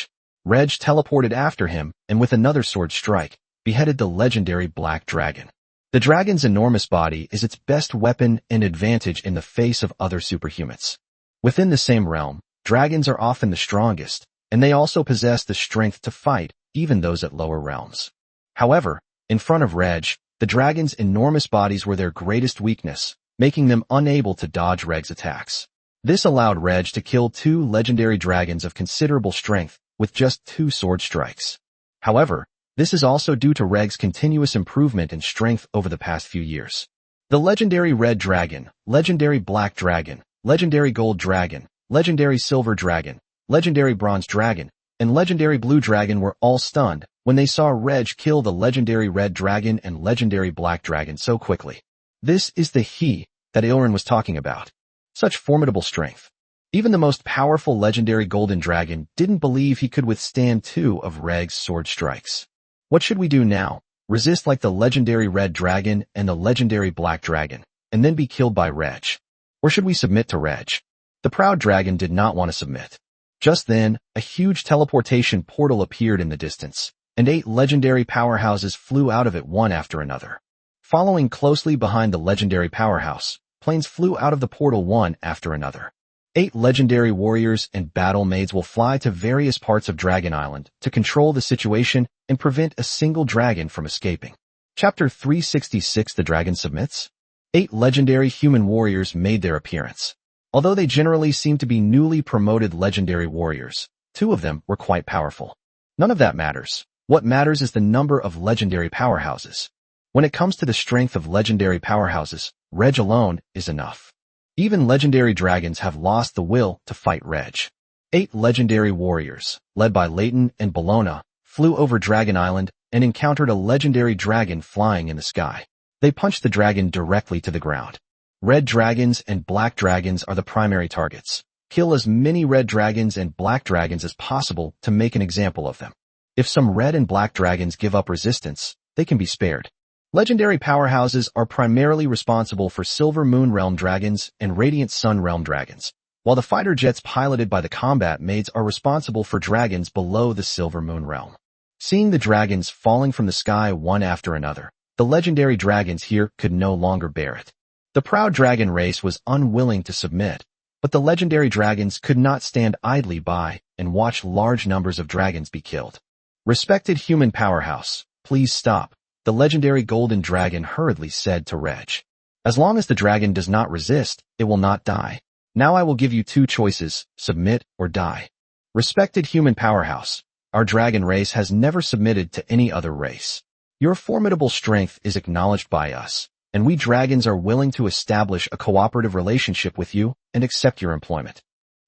[SPEAKER 1] Reg teleported after him and with another sword strike, beheaded the legendary black dragon. The dragon's enormous body is its best weapon and advantage in the face of other superhumans. Within the same realm, dragons are often the strongest, and they also possess the strength to fight even those at lower realms. However, in front of Reg, the dragon's enormous bodies were their greatest weakness, making them unable to dodge Reg's attacks. This allowed Reg to kill 2 legendary dragons of considerable strength with just 2 sword strikes. However, this is also due to Reg's continuous improvement in strength over the past few years. The legendary red dragon, legendary black dragon, legendary gold dragon, legendary silver dragon, legendary bronze dragon, and legendary blue dragon were all stunned when they saw Reg kill the legendary red dragon and legendary black dragon so quickly. This is the he that Ilrin was talking about. Such formidable strength. Even the most powerful legendary golden dragon didn't believe he could withstand 2 of Reg's sword strikes. What should we do now? Resist like the legendary red dragon and the legendary black dragon, and then be killed by Reg? Or should we submit to Reg? The proud dragon did not want to submit. Just then, a huge teleportation portal appeared in the distance, and 8 legendary powerhouses flew out of it one after another. Following closely behind the legendary powerhouse, planes flew out of the portal one after another. 8 legendary warriors and battle maids will fly to various parts of Dragon Island to control the situation and prevent a single dragon from escaping. Chapter 366 The Dragon Submits? 8 legendary human warriors made their appearance. Although they generally seem to be newly promoted legendary warriors, 2 of them were quite powerful. None of that matters. What matters is the number of legendary powerhouses. When it comes to the strength of legendary powerhouses, Reg alone is enough. Even legendary dragons have lost the will to fight Reg. 8 legendary warriors, led by Leighton and Bologna, flew over Dragon Island and encountered a legendary dragon flying in the sky. They punched the dragon directly to the ground. Red dragons and black dragons are the primary targets. Kill as many red dragons and black dragons as possible to make an example of them. If some red and black dragons give up resistance, they can be spared. Legendary powerhouses are primarily responsible for Silver Moon Realm dragons and Radiant Sun Realm dragons, while the fighter jets piloted by the combat maids are responsible for dragons below the Silver Moon Realm. Seeing the dragons falling from the sky one after another, the legendary dragons here could no longer bear it. The proud dragon race was unwilling to submit, but the legendary dragons could not stand idly by and watch large numbers of dragons be killed. Respected human powerhouse, please stop, the legendary golden dragon hurriedly said to Reg. As long as the dragon does not resist, it will not die. Now I will give you 2 choices, submit or die. Respected human powerhouse, our dragon race has never submitted to any other race. Your formidable strength is acknowledged by us, and we dragons are willing to establish a cooperative relationship with you and accept your employment.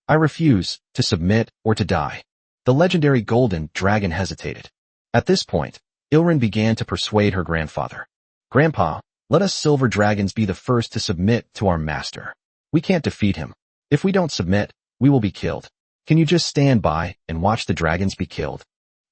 [SPEAKER 1] I refuse to submit or to die. The legendary golden dragon hesitated. At this point, Ilrin began to persuade her grandfather. Grandpa, let us silver dragons be the first to submit to our master. We can't defeat him. If we don't submit, we will be killed. Can you just stand by and watch the dragons be killed?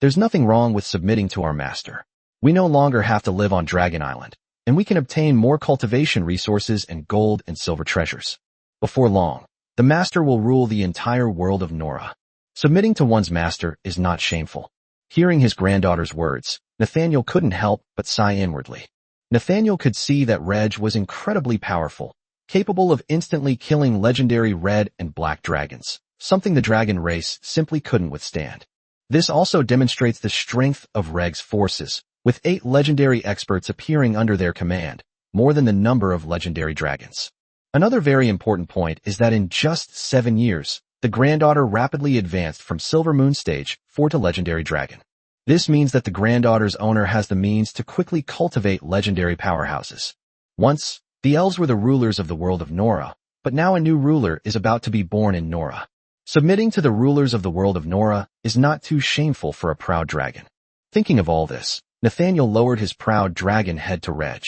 [SPEAKER 1] There's nothing wrong with submitting to our master. We no longer have to live on Dragon Island, and we can obtain more cultivation resources and gold and silver treasures. Before long, the master will rule the entire world of Nora. Submitting to one's master is not shameful. Hearing his granddaughter's words, Nathaniel couldn't help but sigh inwardly. Nathaniel could see that Reg was incredibly powerful, capable of instantly killing legendary red and black dragons, something the dragon race simply couldn't withstand. This also demonstrates the strength of Reg's forces, with 8 legendary experts appearing under their command, more than the number of legendary dragons. Another very important point is that in just 7 years, the granddaughter rapidly advanced from Silver Moon Stage 4 to Legendary Dragon. This means that the granddaughter's owner has the means to quickly cultivate legendary powerhouses. Once, the elves were the rulers of the world of Nora, but now a new ruler is about to be born in Nora. Submitting to the rulers of the world of Nora is not too shameful for a proud dragon. Thinking of all this, Nathaniel lowered his proud dragon head to Reg.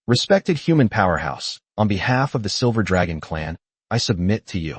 [SPEAKER 1] Respected human powerhouse, on behalf of the Silver Dragon clan, I submit to you.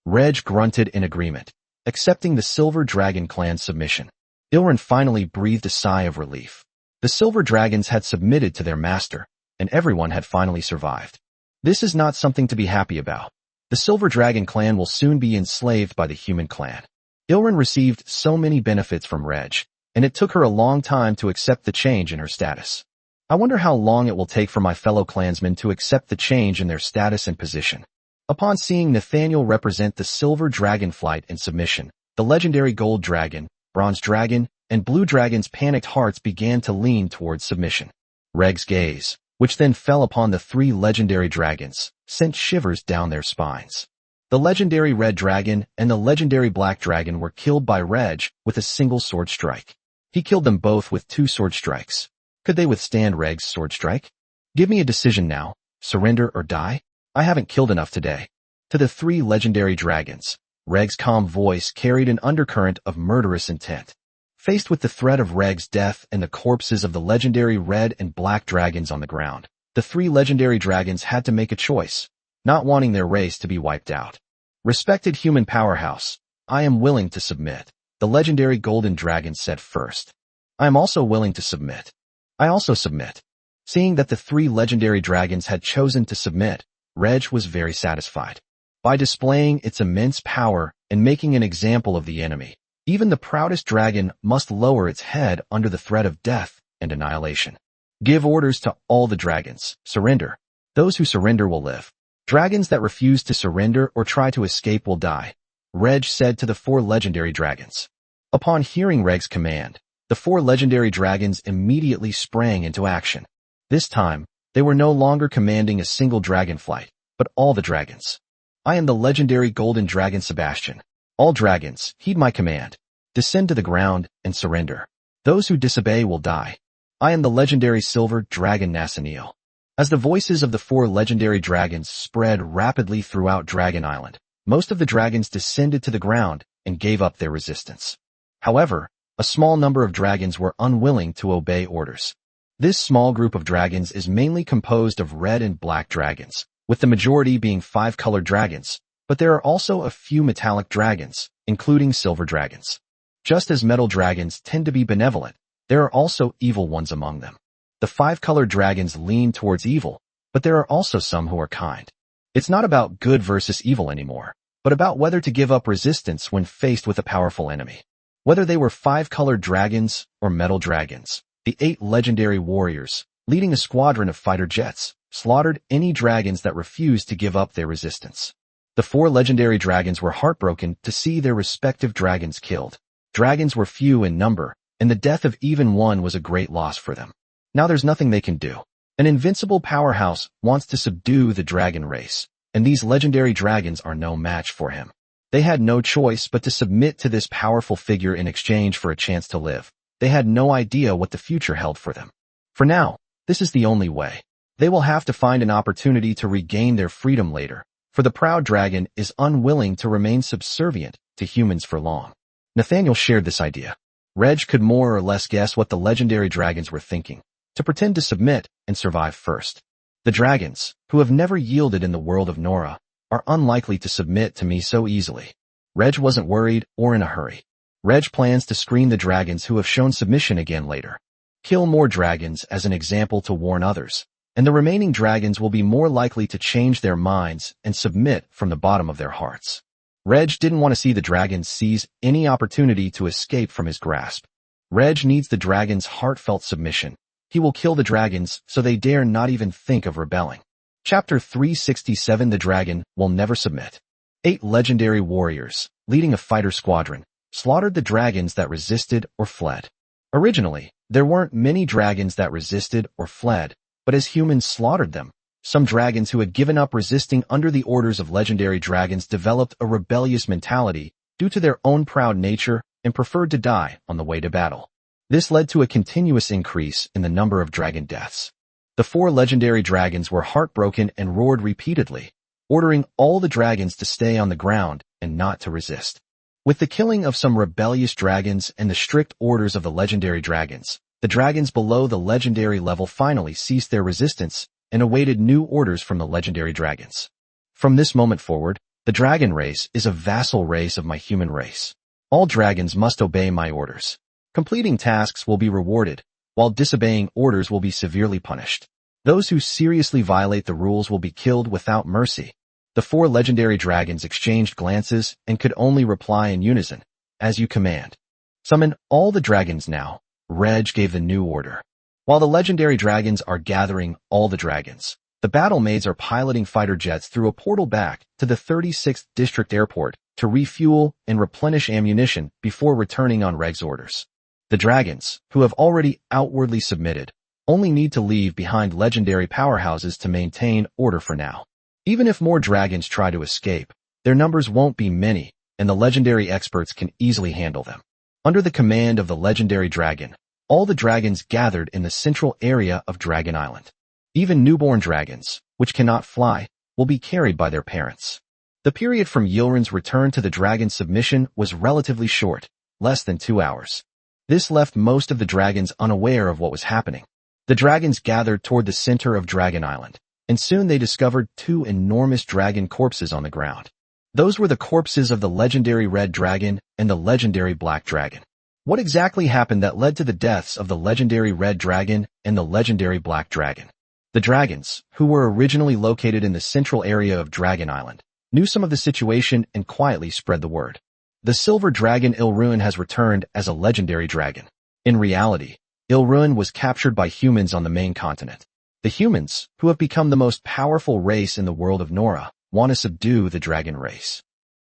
[SPEAKER 1] Reg grunted in agreement, accepting the Silver Dragon clan's submission. Ilrin finally breathed a sigh of relief. The Silver Dragons had submitted to their master, and everyone had finally survived. This is not something to be happy about. The Silver Dragon clan will soon be enslaved by the human clan. Ilrin received so many benefits from Reg, and it took her a long time to accept the change in her status. I wonder how long it will take for my fellow clansmen to accept the change in their status and position. Upon seeing Nathaniel represent the Silver Dragon flight in submission, the legendary Gold Dragon, Bronze Dragon, and Blue Dragon's panicked hearts began to lean towards submission. Reg's gaze, which then fell upon the three legendary dragons, sent shivers down their spines. The legendary Red Dragon and the legendary Black Dragon were killed by Reg with a single sword strike. He killed them both with 2 sword strikes. Could they withstand Reg's sword strike? Give me a decision now, surrender or die? I haven't killed enough today. To the 3 legendary dragons, Reg's calm voice carried an undercurrent of murderous intent. Faced with the threat of Reg's death and the corpses of the legendary Red and Black Dragons on the ground, the 3 legendary dragons had to make a choice, not wanting their race to be wiped out. Respected human powerhouse, I am willing to submit, the legendary Golden Dragon said first. I am also willing to submit. I also submit. Seeing that the 3 legendary dragons had chosen to submit, Reg was very satisfied. By displaying its immense power and making an example of the enemy, even the proudest dragon must lower its head under the threat of death and annihilation. Give orders to all the dragons. Surrender. Those who surrender will live. Dragons that refuse to surrender or try to escape will die, Reg said to the 4 legendary dragons. Upon hearing Reg's command, the 4 legendary dragons immediately sprang into action. This time, they were no longer commanding a single dragon flight, but all the dragons. I am the legendary Golden Dragon Sebastian. All dragons, heed my command. Descend to the ground and surrender. Those who disobey will die. I am the legendary Silver Dragon Nathaniel. As the voices of the 4 legendary dragons spread rapidly throughout Dragon Island, most of the dragons descended to the ground and gave up their resistance. However, a small number of dragons were unwilling to obey orders. This small group of dragons is mainly composed of Red and Black dragons, with the majority being 5-colored dragons, but there are also a few metallic dragons, including silver dragons. Just as metal dragons tend to be benevolent, there are also evil ones among them. The 5-colored dragons lean towards evil, but there are also some who are kind. It's not about good versus evil anymore, but about whether to give up resistance when faced with a powerful enemy. Whether they were 5-colored dragons or metal dragons, the 8 legendary warriors, leading a squadron of fighter jets, slaughtered any dragons that refused to give up their resistance. The 4 legendary dragons were heartbroken to see their respective dragons killed. Dragons were few in number, and the death of even one was a great loss for them. Now there's nothing they can do. An invincible powerhouse wants to subdue the dragon race, and these legendary dragons are no match for him. They had no choice but to submit to this powerful figure in exchange for a chance to live. They had no idea what the future held for them. For now, this is the only way. They will have to find an opportunity to regain their freedom later, for the proud dragon is unwilling to remain subservient to humans for long. Nathaniel shared this idea. Reg could more or less guess what the legendary dragons were thinking, to pretend to submit and survive first. The dragons, who have never yielded in the world of Nora, are unlikely to submit to me so easily. Reg wasn't worried or in a hurry. Reg plans to screen the dragons who have shown submission again later. Kill more dragons as an example to warn others, and the remaining dragons will be more likely to change their minds and submit from the bottom of their hearts. Reg didn't want to see the dragons seize any opportunity to escape from his grasp. Reg needs the dragons' heartfelt submission. He will kill the dragons so they dare not even think of rebelling. Chapter 367 The Dragon Will Never Submit. 8 legendary warriors, leading a fighter squadron, slaughtered the dragons that resisted or fled. Originally, there weren't many dragons that resisted or fled, but as humans slaughtered them, some dragons who had given up resisting under the orders of legendary dragons developed a rebellious mentality due to their own proud nature and preferred to die on the way to battle. This led to a continuous increase in the number of dragon deaths. The 4 legendary dragons were heartbroken and roared repeatedly, ordering all the dragons to stay on the ground and not to resist. With the killing of some rebellious dragons and the strict orders of the legendary dragons, the dragons below the legendary level finally ceased their resistance and awaited new orders from the legendary dragons. From this moment forward, the dragon race is a vassal race of my human race. All dragons must obey my orders. Completing tasks will be rewarded, while disobeying orders will be severely punished. Those who seriously violate the rules will be killed without mercy. The 4 legendary dragons exchanged glances and could only reply in unison, "As you command." "Summon all the dragons now," Reg gave the new order. While the legendary dragons are gathering all the dragons, the battle maids are piloting fighter jets through a portal back to the 36th District Airport to refuel and replenish ammunition before returning on Reg's orders. The dragons, who have already outwardly submitted, only need to leave behind legendary powerhouses to maintain order for now. Even if more dragons try to escape, their numbers won't be many, and the legendary experts can easily handle them. Under the command of the legendary dragon, all the dragons gathered in the central area of Dragon Island. Even newborn dragons, which cannot fly, will be carried by their parents. The period from Yilren's return to the dragon's submission was relatively short, less than 2 hours. This left most of the dragons unaware of what was happening. The dragons gathered toward the center of Dragon Island, and soon they discovered 2 enormous dragon corpses on the ground. Those were the corpses of the legendary red dragon and the legendary black dragon. What exactly happened that led to the deaths of the legendary red dragon and the legendary black dragon? The dragons, who were originally located in the central area of Dragon Island, knew some of the situation and quietly spread the word. The silver dragon Ilruin has returned as a legendary dragon. In reality, Ilruin was captured by humans on the main continent. The humans, who have become the most powerful race in the world of Nora, want to subdue the dragon race.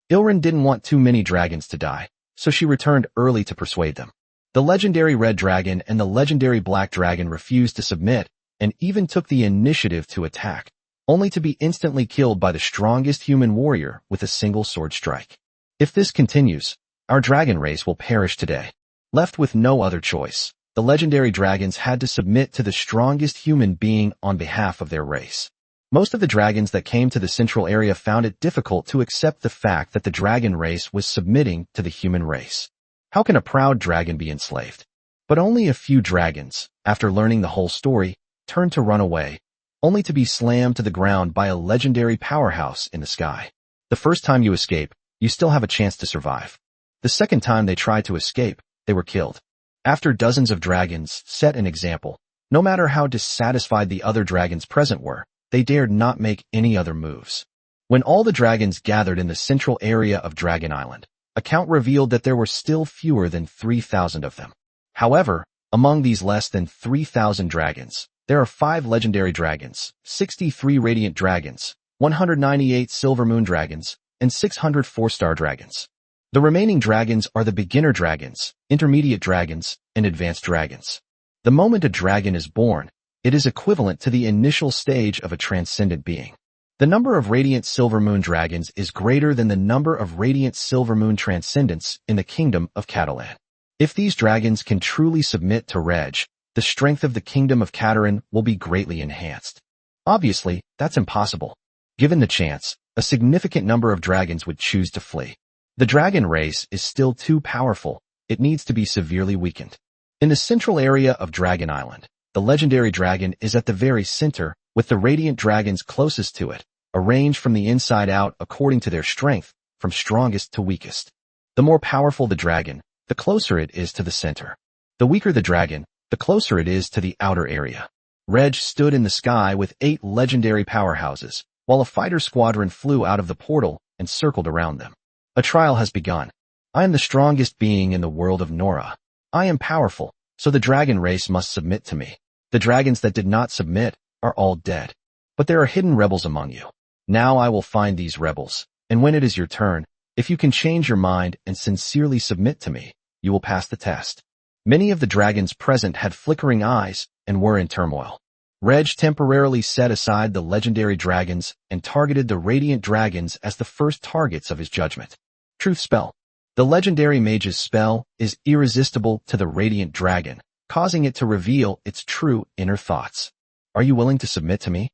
[SPEAKER 1] Ilruin didn't want too many dragons to die, so she returned early to persuade them. The legendary red dragon and the legendary black dragon refused to submit and even took the initiative to attack, only to be instantly killed by the strongest human warrior with a single sword strike. If this continues, our dragon race will perish today. Left with no other choice, the legendary dragons had to submit to the strongest human being on behalf of their race. Most of the dragons that came to the central area found it difficult to accept the fact that the dragon race was submitting to the human race. How can a proud dragon be enslaved? But only a few dragons, after learning the whole story, turned to run away, only to be slammed to the ground by a legendary powerhouse in the sky. The first time you escape, you still have a chance to survive. The second time they tried to escape, they were killed. After dozens of dragons set an example, no matter how dissatisfied the other dragons present were, they dared not make any other moves. When all the dragons gathered in the central area of Dragon Island, a count revealed that there were still fewer than 3,000 of them. However, among these less than 3,000 dragons, there are 5 legendary dragons, 63 radiant dragons, 198 silver moon dragons, and 600 4-star dragons. The remaining dragons are the beginner dragons, intermediate dragons, and advanced dragons. The moment a dragon is born, it is equivalent to the initial stage of a transcendent being. The number of radiant silver moon dragons is greater than the number of radiant silver moon transcendents in the kingdom of Catalan. If these dragons can truly submit to Reg, the strength of the kingdom of Catalan will be greatly enhanced. Obviously, that's impossible. Given the chance, a significant number of dragons would choose to flee. The dragon race is still too powerful. It needs to be severely weakened. In the central area of Dragon Island, the legendary dragon is at the very center, with the radiant dragons closest to it, arranged from the inside out according to their strength, from strongest to weakest. The more powerful the dragon, the closer it is to the center. The weaker the dragon, the closer it is to the outer area. Reg stood in the sky with 8 legendary powerhouses, while a fighter squadron flew out of the portal and circled around them. A trial has begun. I am the strongest being in the world of Nora. I am powerful, so the dragon race must submit to me. The dragons that did not submit are all dead. But there are hidden rebels among you. Now I will find these rebels, and when it is your turn, if you can change your mind and sincerely submit to me, you will pass the test. Many of the dragons present had flickering eyes and were in turmoil. Reg temporarily set aside the legendary dragons and targeted the radiant dragons as the first targets of his judgment. Truth spell. The legendary mage's spell is irresistible to the radiant dragon, causing it to reveal its true inner thoughts. Are you willing to submit to me?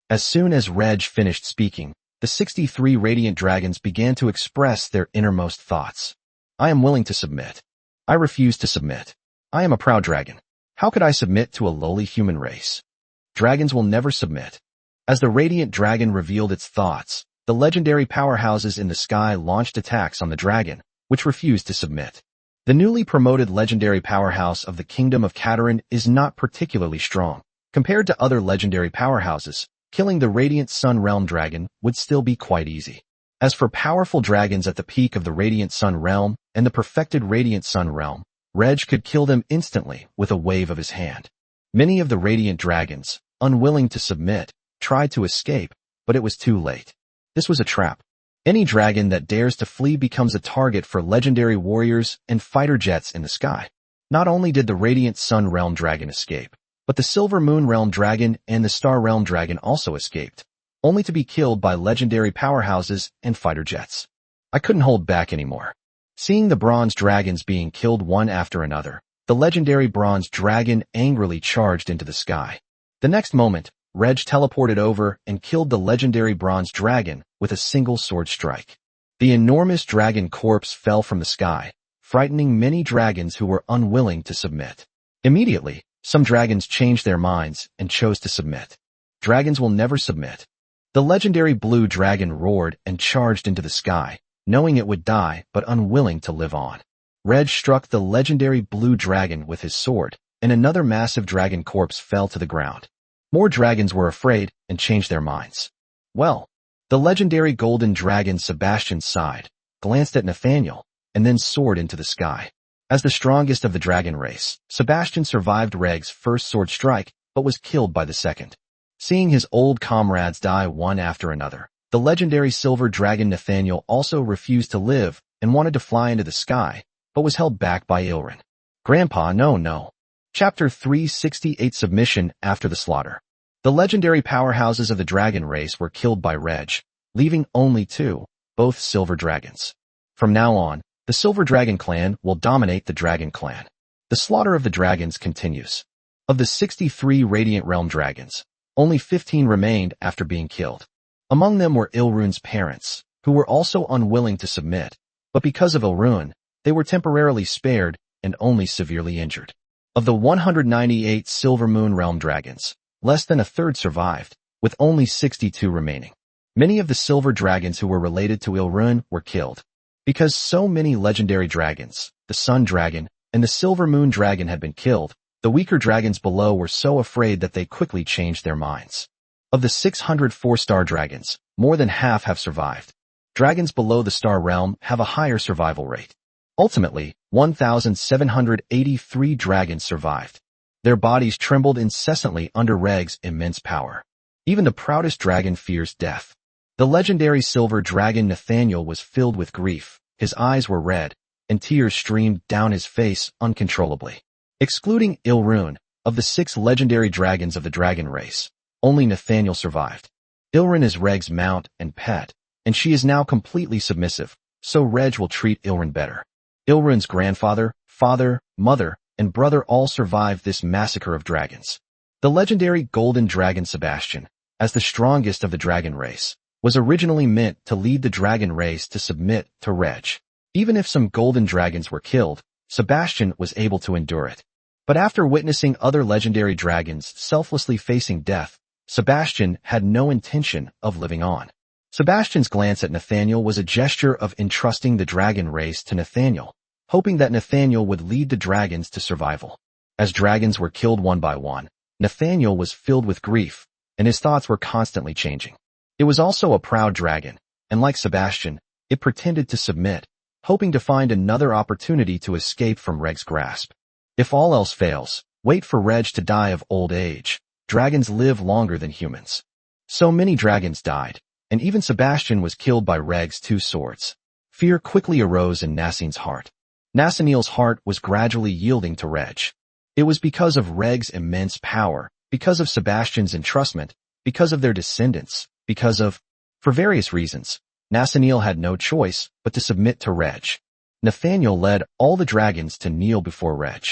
[SPEAKER 1] As soon as Reg finished speaking, the 63 radiant dragons began to express their innermost thoughts. I am willing to submit. I refuse to submit. I am a proud dragon. How could I submit to a lowly human race? Dragons will never submit. As the radiant dragon revealed its thoughts, the legendary powerhouses in the sky launched attacks on the dragon, which refused to submit. The newly promoted legendary powerhouse of the kingdom of Katarin is not particularly strong, Compared to other legendary powerhouses, killing the Radiant Sun Realm dragon would still be quite easy. As for powerful dragons at the peak of the Radiant Sun Realm and the perfected Radiant Sun Realm, Reg could kill them instantly with a wave of his hand. Many of the Radiant dragons, unwilling to submit, tried to escape, but it was too late. This was a trap. Any dragon that dares to flee becomes a target for legendary warriors and fighter jets in the sky. Not only did the Radiant Sun Realm dragon escape, but the Silver Moon Realm dragon and the Star Realm dragon also escaped, only to be killed by legendary powerhouses and fighter jets. I couldn't hold back anymore. Seeing the bronze dragons being killed one after another, the legendary bronze dragon angrily charged into the sky. The next moment, Reg teleported over and killed the legendary bronze dragon with a single sword strike. The enormous dragon corpse fell from the sky, frightening many dragons who were unwilling to submit. Immediately, some dragons changed their minds and chose to submit. Dragons will never submit. The legendary blue dragon roared and charged into the sky, knowing it would die but unwilling to live on. Reg struck the legendary blue dragon with his sword, and another massive dragon corpse fell to the ground. More dragons were afraid and changed their minds. Well, the legendary golden dragon Sebastian sighed, glanced at Nathaniel, and then soared into the sky. As the strongest of the dragon race, Sebastian survived Reg's first sword strike, but was killed by the second. Seeing his old comrades die one after another, the legendary silver dragon Nathaniel also refused to live and wanted to fly into the sky, but was held back by Ilrin. Grandpa, no. Chapter 368 Submission After the Slaughter. The legendary powerhouses of the dragon race were killed by Reg, leaving only two, both silver dragons. From now on, the Silver Dragon clan will dominate the Dragon clan. The slaughter of the dragons continues. Of the 63 Radiant Realm dragons, only 15 remained after being killed. Among them were Ilrun's parents, who were also unwilling to submit, but because of Ilrun, they were temporarily spared and only severely injured. Of the 198 Silver Moon Realm dragons, less than a third survived, with only 62 remaining. Many of the silver dragons who were related to Ilrun were killed. Because so many legendary dragons, the Sun Dragon and the Silver Moon Dragon had been killed, the weaker dragons below were so afraid that they quickly changed their minds. Of the 604 star dragons, more than half have survived. Dragons below the star realm have a higher survival rate. Ultimately, 1,783 dragons survived. Their bodies trembled incessantly under Reg's immense power. Even the proudest dragon fears death. The legendary silver dragon Nathaniel was filled with grief, his eyes were red, and tears streamed down his face uncontrollably. Excluding Ilrun, of the 6 legendary dragons of the dragon race, only Nathaniel survived. Ilrun is Reg's mount and pet, and she is now completely submissive, so Reg will treat Ilrun better. Ilrun's grandfather, father, mother, and brother all survived this massacre of dragons. The legendary golden dragon Sebastian, as the strongest of the dragon race, was originally meant to lead the dragon race to submit to Reg. Even if some golden dragons were killed, Sebastian was able to endure it. But after witnessing other legendary dragons selflessly facing death, Sebastian had no intention of living on. Sebastian's glance at Nathaniel was a gesture of entrusting the dragon race to Nathaniel, hoping that Nathaniel would lead the dragons to survival. As dragons were killed one by one, Nathaniel was filled with grief, and his thoughts were constantly changing. It was also a proud dragon, and like Sebastian, it pretended to submit, hoping to find another opportunity to escape from Reg's grasp. If all else fails, wait for Reg to die of old age. Dragons live longer than humans. So many dragons died, and even Sebastian was killed by Reg's 2 swords. Fear quickly arose in Nassim's heart. Nassim's heart was gradually yielding to Reg. It was because of Reg's immense power, because of Sebastian's entrustment, because of their descendants, for various reasons, Nassim had no choice but to submit to Reg. Nathaniel led all the dragons to kneel before Reg.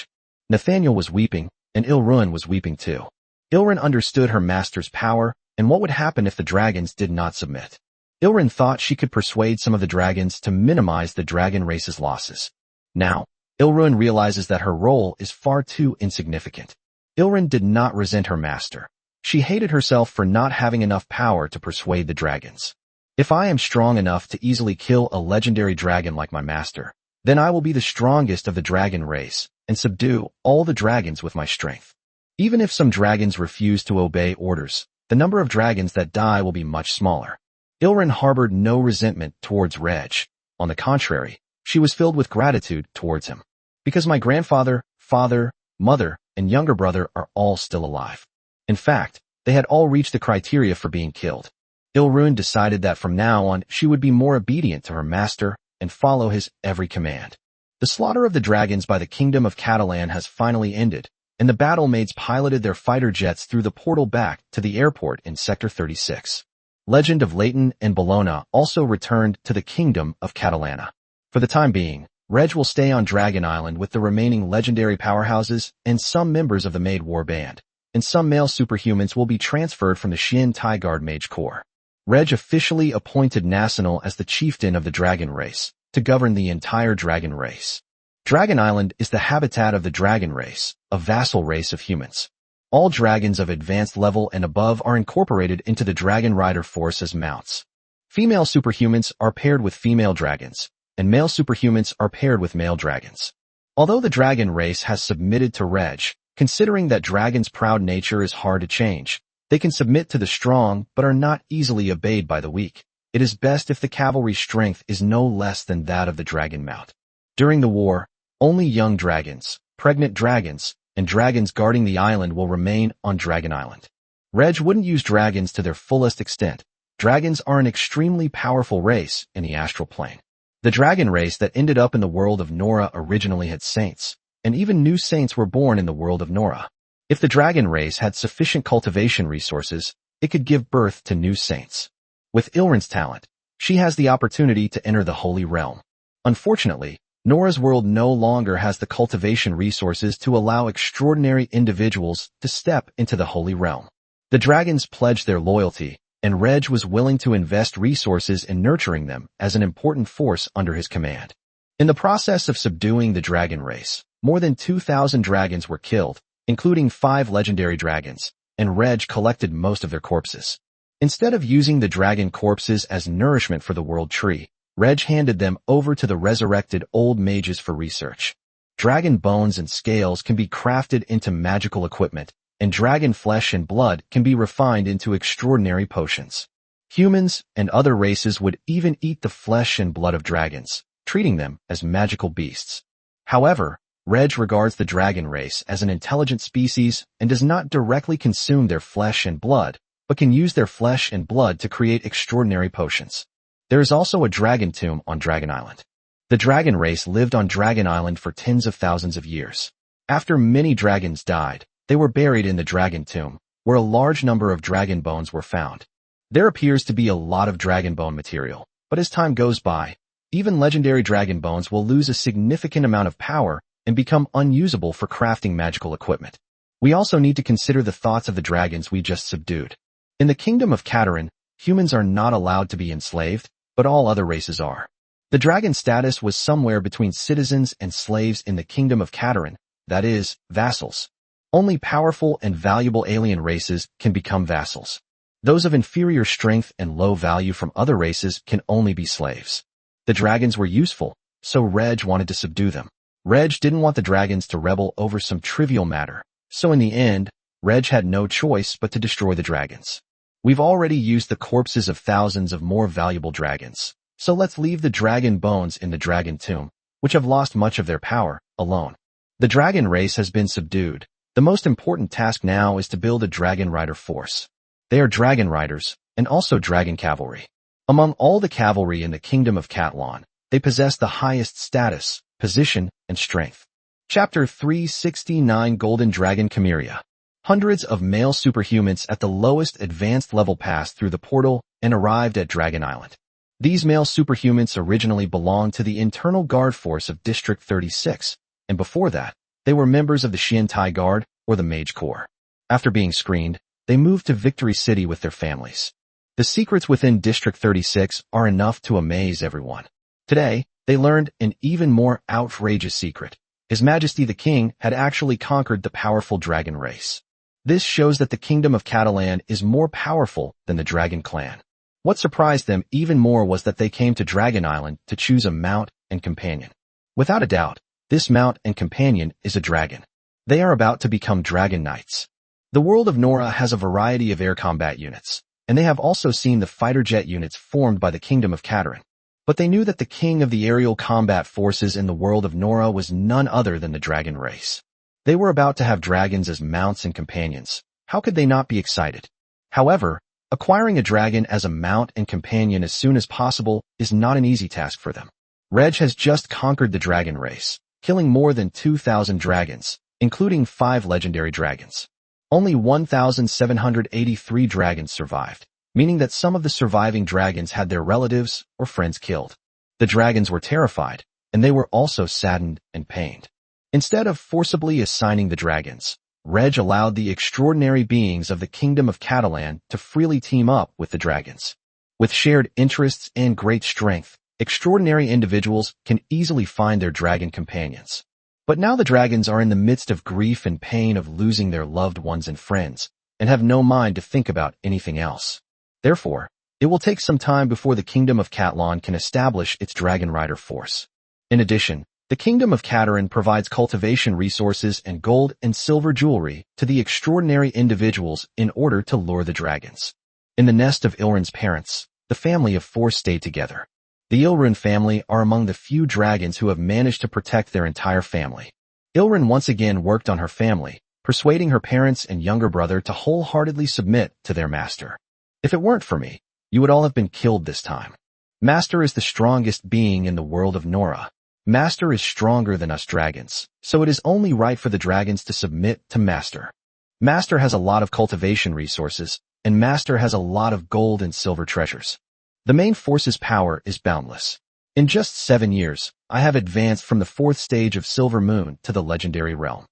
[SPEAKER 1] Nathaniel was weeping, and Ilrun was weeping too. Ilrun understood her master's power and what would happen if the dragons did not submit. Ilrun thought she could persuade some of the dragons to minimize the dragon race's losses. Now, Ilrun realizes that her role is far too insignificant. Ilrun did not resent her master. She hated herself for not having enough power to persuade the dragons. If I am strong enough to easily kill a legendary dragon like my master, then I will be the strongest of the dragon race and subdue all the dragons with my strength. Even if some dragons refuse to obey orders, the number of dragons that die will be much smaller. Ilrin harbored no resentment towards Reg. On the contrary, she was filled with gratitude towards him. Because my grandfather, father, mother, and younger brother are all still alive. In fact, they had all reached the criteria for being killed. Ilrun decided that from now on she would be more obedient to her master and follow his every command. The slaughter of the dragons by the kingdom of Catalan has finally ended, and the battle maids piloted their fighter jets through the portal back to the airport in Sector 36. Legend of Leighton and Bellona also returned to the kingdom of Catalana. For the time being, Reg will stay on Dragon Island with the remaining legendary powerhouses and some members of the Maid War Band, and some male superhumans will be transferred from the Shin Tai Guard Mage Corps. Reg officially appointed Nasanal as the chieftain of the dragon race, to govern the entire dragon race. Dragon Island is the habitat of the dragon race, a vassal race of humans. All dragons of advanced level and above are incorporated into the Dragon Rider force as mounts. Female superhumans are paired with female dragons, and male superhumans are paired with male dragons. Although the dragon race has submitted to Reg, considering that dragons' proud nature is hard to change, they can submit to the strong but are not easily obeyed by the weak. It is best if the cavalry strength is no less than that of the dragon mount. During the war, only young dragons, pregnant dragons, and dragons guarding the island will remain on Dragon Island. Reg wouldn't use dragons to their fullest extent. Dragons are an extremely powerful race in the astral plane. The dragon race that ended up in the world of Nora originally had saints, and even new saints were born in the world of Nora. If the dragon race had sufficient cultivation resources, it could give birth to new saints. With Ilrin's talent, she has the opportunity to enter the Holy Realm. Unfortunately, Nora's world no longer has the cultivation resources to allow extraordinary individuals to step into the Holy Realm. The dragons pledged their loyalty, and Reg was willing to invest resources in nurturing them as an important force under his command. In the process of subduing the dragon race, more than 2,000 dragons were killed, including 5 legendary dragons, and Reg collected most of their corpses. Instead of using the dragon corpses as nourishment for the world tree, Reg handed them over to the resurrected old mages for research. Dragon bones and scales can be crafted into magical equipment, and dragon flesh and blood can be refined into extraordinary potions. Humans and other races would even eat the flesh and blood of dragons, treating them as magical beasts. However, Reg regards the dragon race as an intelligent species and does not directly consume their flesh and blood, but can use their flesh and blood to create extraordinary potions. There is also a dragon tomb on Dragon Island. The dragon race lived on Dragon Island for tens of thousands of years. After many dragons died, they were buried in the dragon tomb, where a large number of dragon bones were found. There appears to be a lot of dragon bone material, but as time goes by, even legendary dragon bones will lose a significant amount of power and become unusable for crafting magical equipment. We also need to consider the thoughts of the dragons we just subdued. In the kingdom of Katarin, humans are not allowed to be enslaved, but all other races are. The dragon status was somewhere between citizens and slaves in the kingdom of Katarin, that is, vassals. Only powerful and valuable alien races can become vassals. Those of inferior strength and low value from other races can only be slaves. The dragons were useful, so Reg wanted to subdue them. Reg didn't want the dragons to rebel over some trivial matter, so in the end, Reg had no choice but to destroy the dragons. We've already used the corpses of thousands of more valuable dragons, so let's leave the dragon bones in the dragon tomb, which have lost much of their power, alone. The dragon race has been subdued. The most important task now is to build a dragon rider force. They are dragon riders, and also dragon cavalry. Among all the cavalry in the kingdom of Catalan, they possess the highest status, position, and strength. Chapter 369 Golden Dragon Chimeria. Hundreds of male superhumans at the lowest advanced level passed through the portal and arrived at Dragon Island. These male superhumans originally belonged to the internal guard force of District 36, and before that, they were members of the Shin Tai Guard or the Mage Corps. After being screened, they moved to Victory City with their families. The secrets within District 36 are enough to amaze everyone. Today, they learned an even more outrageous secret. His Majesty the King had actually conquered the powerful dragon race. This shows that the kingdom of Catalan is more powerful than the dragon clan. What surprised them even more was that they came to Dragon Island to choose a mount and companion. Without a doubt, this mount and companion is a dragon. They are about to become Dragon Knights. The world of Nora has a variety of air combat units, and they have also seen the fighter jet units formed by the Kingdom of Katarin. But they knew that the king of the aerial combat forces in the world of Nora was none other than the dragon race. They were about to have dragons as mounts and companions. How could they not be excited? However, acquiring a dragon as a mount and companion as soon as possible is not an easy task for them. Reg has just conquered the dragon race, killing more than 2,000 dragons, including 5 legendary dragons. Only 1,783 dragons survived, meaning that some of the surviving dragons had their relatives or friends killed. The dragons were terrified, and they were also saddened and pained. Instead of forcibly assigning the dragons, Reg allowed the extraordinary beings of the Kingdom of Catalan to freely team up with the dragons. With shared interests and great strength, extraordinary individuals can easily find their dragon companions. But now the dragons are in the midst of grief and pain of losing their loved ones and friends, and have no mind to think about anything else. Therefore, it will take some time before the Kingdom of Catalan can establish its dragon rider force. In addition, the Kingdom of Katarin provides cultivation resources and gold and silver jewelry to the extraordinary individuals in order to lure the dragons. In the nest of Ilrun's parents, the family of 4 stayed together. The Ilrun family are among the few dragons who have managed to protect their entire family. Ilrun once again worked on her family, persuading her parents and younger brother to wholeheartedly submit to their master. If it weren't for me, you would all have been killed this time. Master is the strongest being in the world of Nora. Master is stronger than us dragons, so it is only right for the dragons to submit to Master. Master has a lot of cultivation resources, and Master has a lot of gold and silver treasures. The main force's power is boundless. In just 7 years, I have advanced from the 4th stage of Silver Moon to the legendary realm.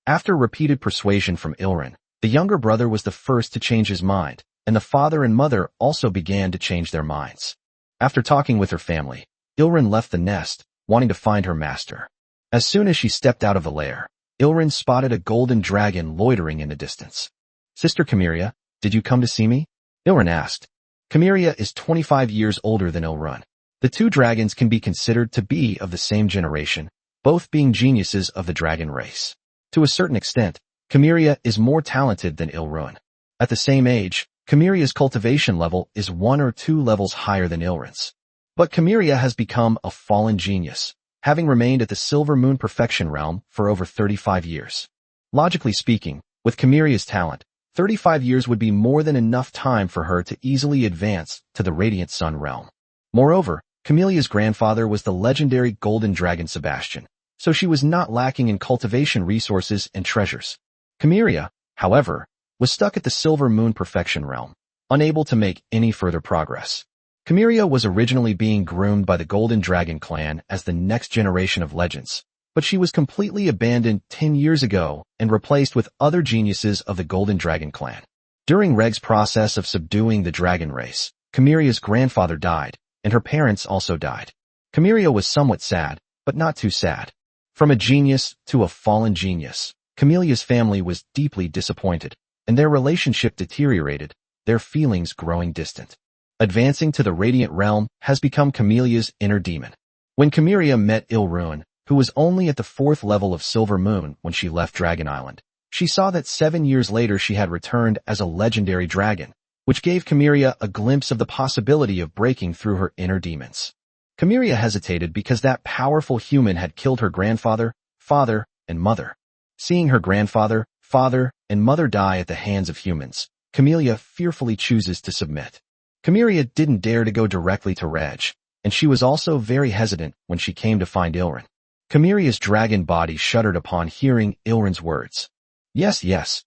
[SPEAKER 1] After repeated persuasion from Ilrun, the younger brother was the first to change his mind, and the father and mother also began to change their minds. After talking with her family, Ilrun left the nest, wanting to find her master. As soon as she stepped out of the lair, Ilrun spotted a golden dragon loitering in the distance. "Sister Kamiria, did you come to see me?" Ilrun asked. Kamiria is 25 years older than Ilrun. The 2 dragons can be considered to be of the same generation, both being geniuses of the dragon race. To a certain extent, Kamiria is more talented than Ilrun. At the same age, Kamiria's cultivation level is 1 or 2 levels higher than Ilrun's. But Kamiria has become a fallen genius, having remained at the Silver Moon Perfection realm for over 35 years. Logically speaking, with Kamiria's talent, 35 years would be more than enough time for her to easily advance to the Radiant Sun realm. Moreover, Kamiria's grandfather was the legendary Golden Dragon Sebastian, so she was not lacking in cultivation resources and treasures. Kamiria, however, was stuck at the Silver Moon Perfection realm, unable to make any further progress. Kamiria was originally being groomed by the Golden Dragon clan as the next generation of legends, but she was completely abandoned 10 years ago and replaced with other geniuses of the Golden Dragon clan. During Reg's process of subduing the dragon race, Kamiria's grandfather died, and her parents also died. Kamiria was somewhat sad, but not too sad. From a genius to a fallen genius, Kamiria's family was deeply disappointed, and their relationship deteriorated, their feelings growing distant. Advancing to the Radiant Realm has become Kamiria's inner demon. When Kamiria met Ilrun, who was only at the 4th level of Silver Moon when she left Dragon Island, she saw that 7 years later she had returned as a legendary dragon, which gave Kamiria a glimpse of the possibility of breaking through her inner demons. Kamiria hesitated because that powerful human had killed her grandfather, father, and mother. Seeing her grandfather, father, and mother die at the hands of humans, Kamiria fearfully chooses to submit. Kamiria didn't dare to go directly to Reg, and she was also very hesitant when she came to find Ilrun. Kamiria's dragon body shuddered upon hearing Ilrun's words. Yes.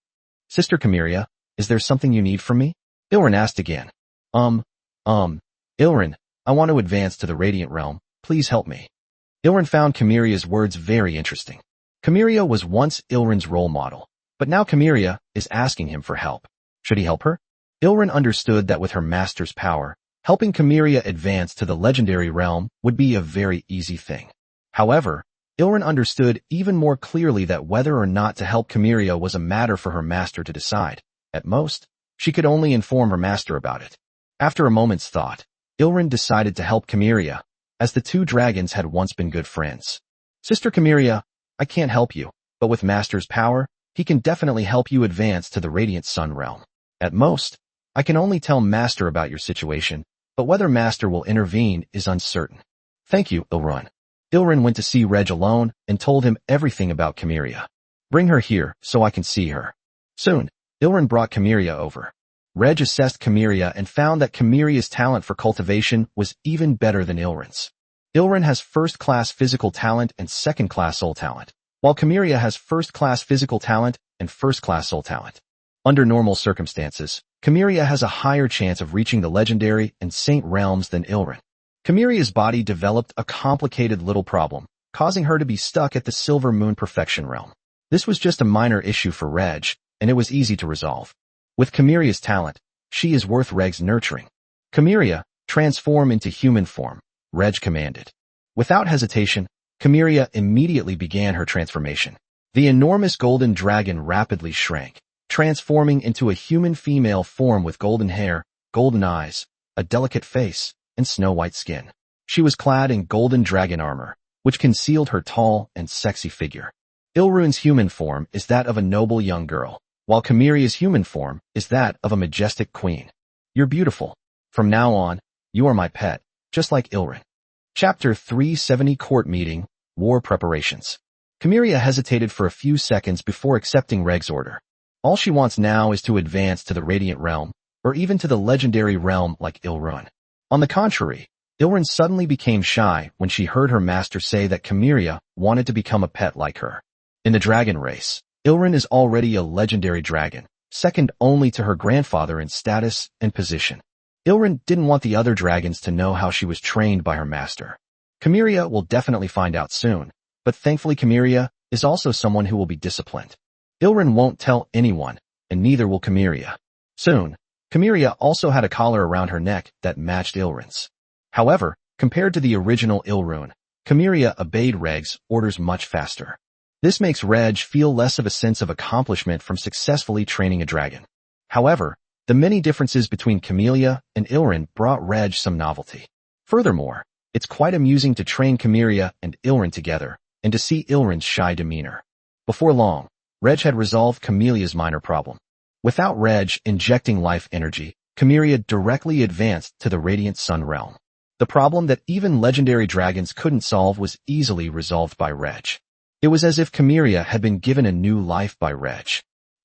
[SPEAKER 1] Sister Kamiria, is there something you need from me?" Ilrun asked again. Ilrun, I want to advance to the Radiant Realm, please help me." Ilrun found Kamiria's words very interesting. Kamiria was once Ilrun's role model, but now Kamiria is asking him for help. Should he help her? Ilrun understood that with her master's power, helping Kamiria advance to the legendary realm would be a very easy thing. However, Ilrun understood even more clearly that whether or not to help Kamiria was a matter for her master to decide. At most, she could only inform her master about it. After a moment's thought, Ilrun decided to help Kamiria, as the 2 dragons had once been good friends. "Sister Kamiria, I can't help you, but with Master's power, he can definitely help you advance to the Radiant Sun realm. At most, I can only tell Master about your situation, but whether Master will intervene is uncertain. Thank you, Ilrun. Ilrun went to see Reg alone and told him everything about Chimera. Bring her here so I can see her. Soon, Ilrun brought Chimera over. Reg assessed Chimera and found that Chimera's talent for cultivation was even better than Ilrun's. Ilrun has first-class physical talent and second-class soul talent, while Chimera has first-class physical talent and first-class soul talent. Under normal circumstances, Chimera has a higher chance of reaching the legendary and saint realms than Ilrun. Chimera's body developed a complicated little problem, causing her to be stuck at the Silver Moon Perfection realm. This was just a minor issue for Reg, and it was easy to resolve. With Chimera's talent, she is worth Reg's nurturing. Chimera, transform into human form, Reg commanded. Without hesitation, Chimera immediately began her transformation. The enormous golden dragon rapidly shrank, transforming into a human female form with golden hair, golden eyes, a delicate face, and snow-white skin. She was clad in golden dragon armor, which concealed her tall and sexy figure. Ilrun's human form is that of a noble young girl, while Chimera's human form is that of a majestic queen. You're beautiful. From now on, you are my pet, just like Ilrun. Chapter 370 Court Meeting, War Preparations. Chimera hesitated for a few seconds before accepting Reg's order. All she wants now is to advance to the Radiant Realm, or even to the legendary realm like Ilrun. On the contrary, Ilrun suddenly became shy when she heard her master say that Chimera wanted to become a pet like her. In the dragon race, Ilrun is already a legendary dragon, second only to her grandfather in status and position. Ilrun didn't want the other dragons to know how she was trained by her master. Chimera will definitely find out soon, but thankfully Chimera is also someone who will be disciplined. Ilrun won't tell anyone, and neither will Chimera. Soon, Chimera also had a collar around her neck that matched Ilrun's. However, compared to the original Ilrun, Chimera obeyed Reg's orders much faster. This makes Reg feel less of a sense of accomplishment from successfully training a dragon. However, the many differences between Chimera and Ilrun brought Reg some novelty. Furthermore, it's quite amusing to train Chimera and Ilrun together, and to see Ilrun's shy demeanor. Before long, Reg had resolved Chimera's minor problem. Without Reg injecting life energy, Chimera directly advanced to the Radiant Sun realm. The problem that even legendary dragons couldn't solve was easily resolved by Reg. It was as if Chimera had been given a new life by Reg.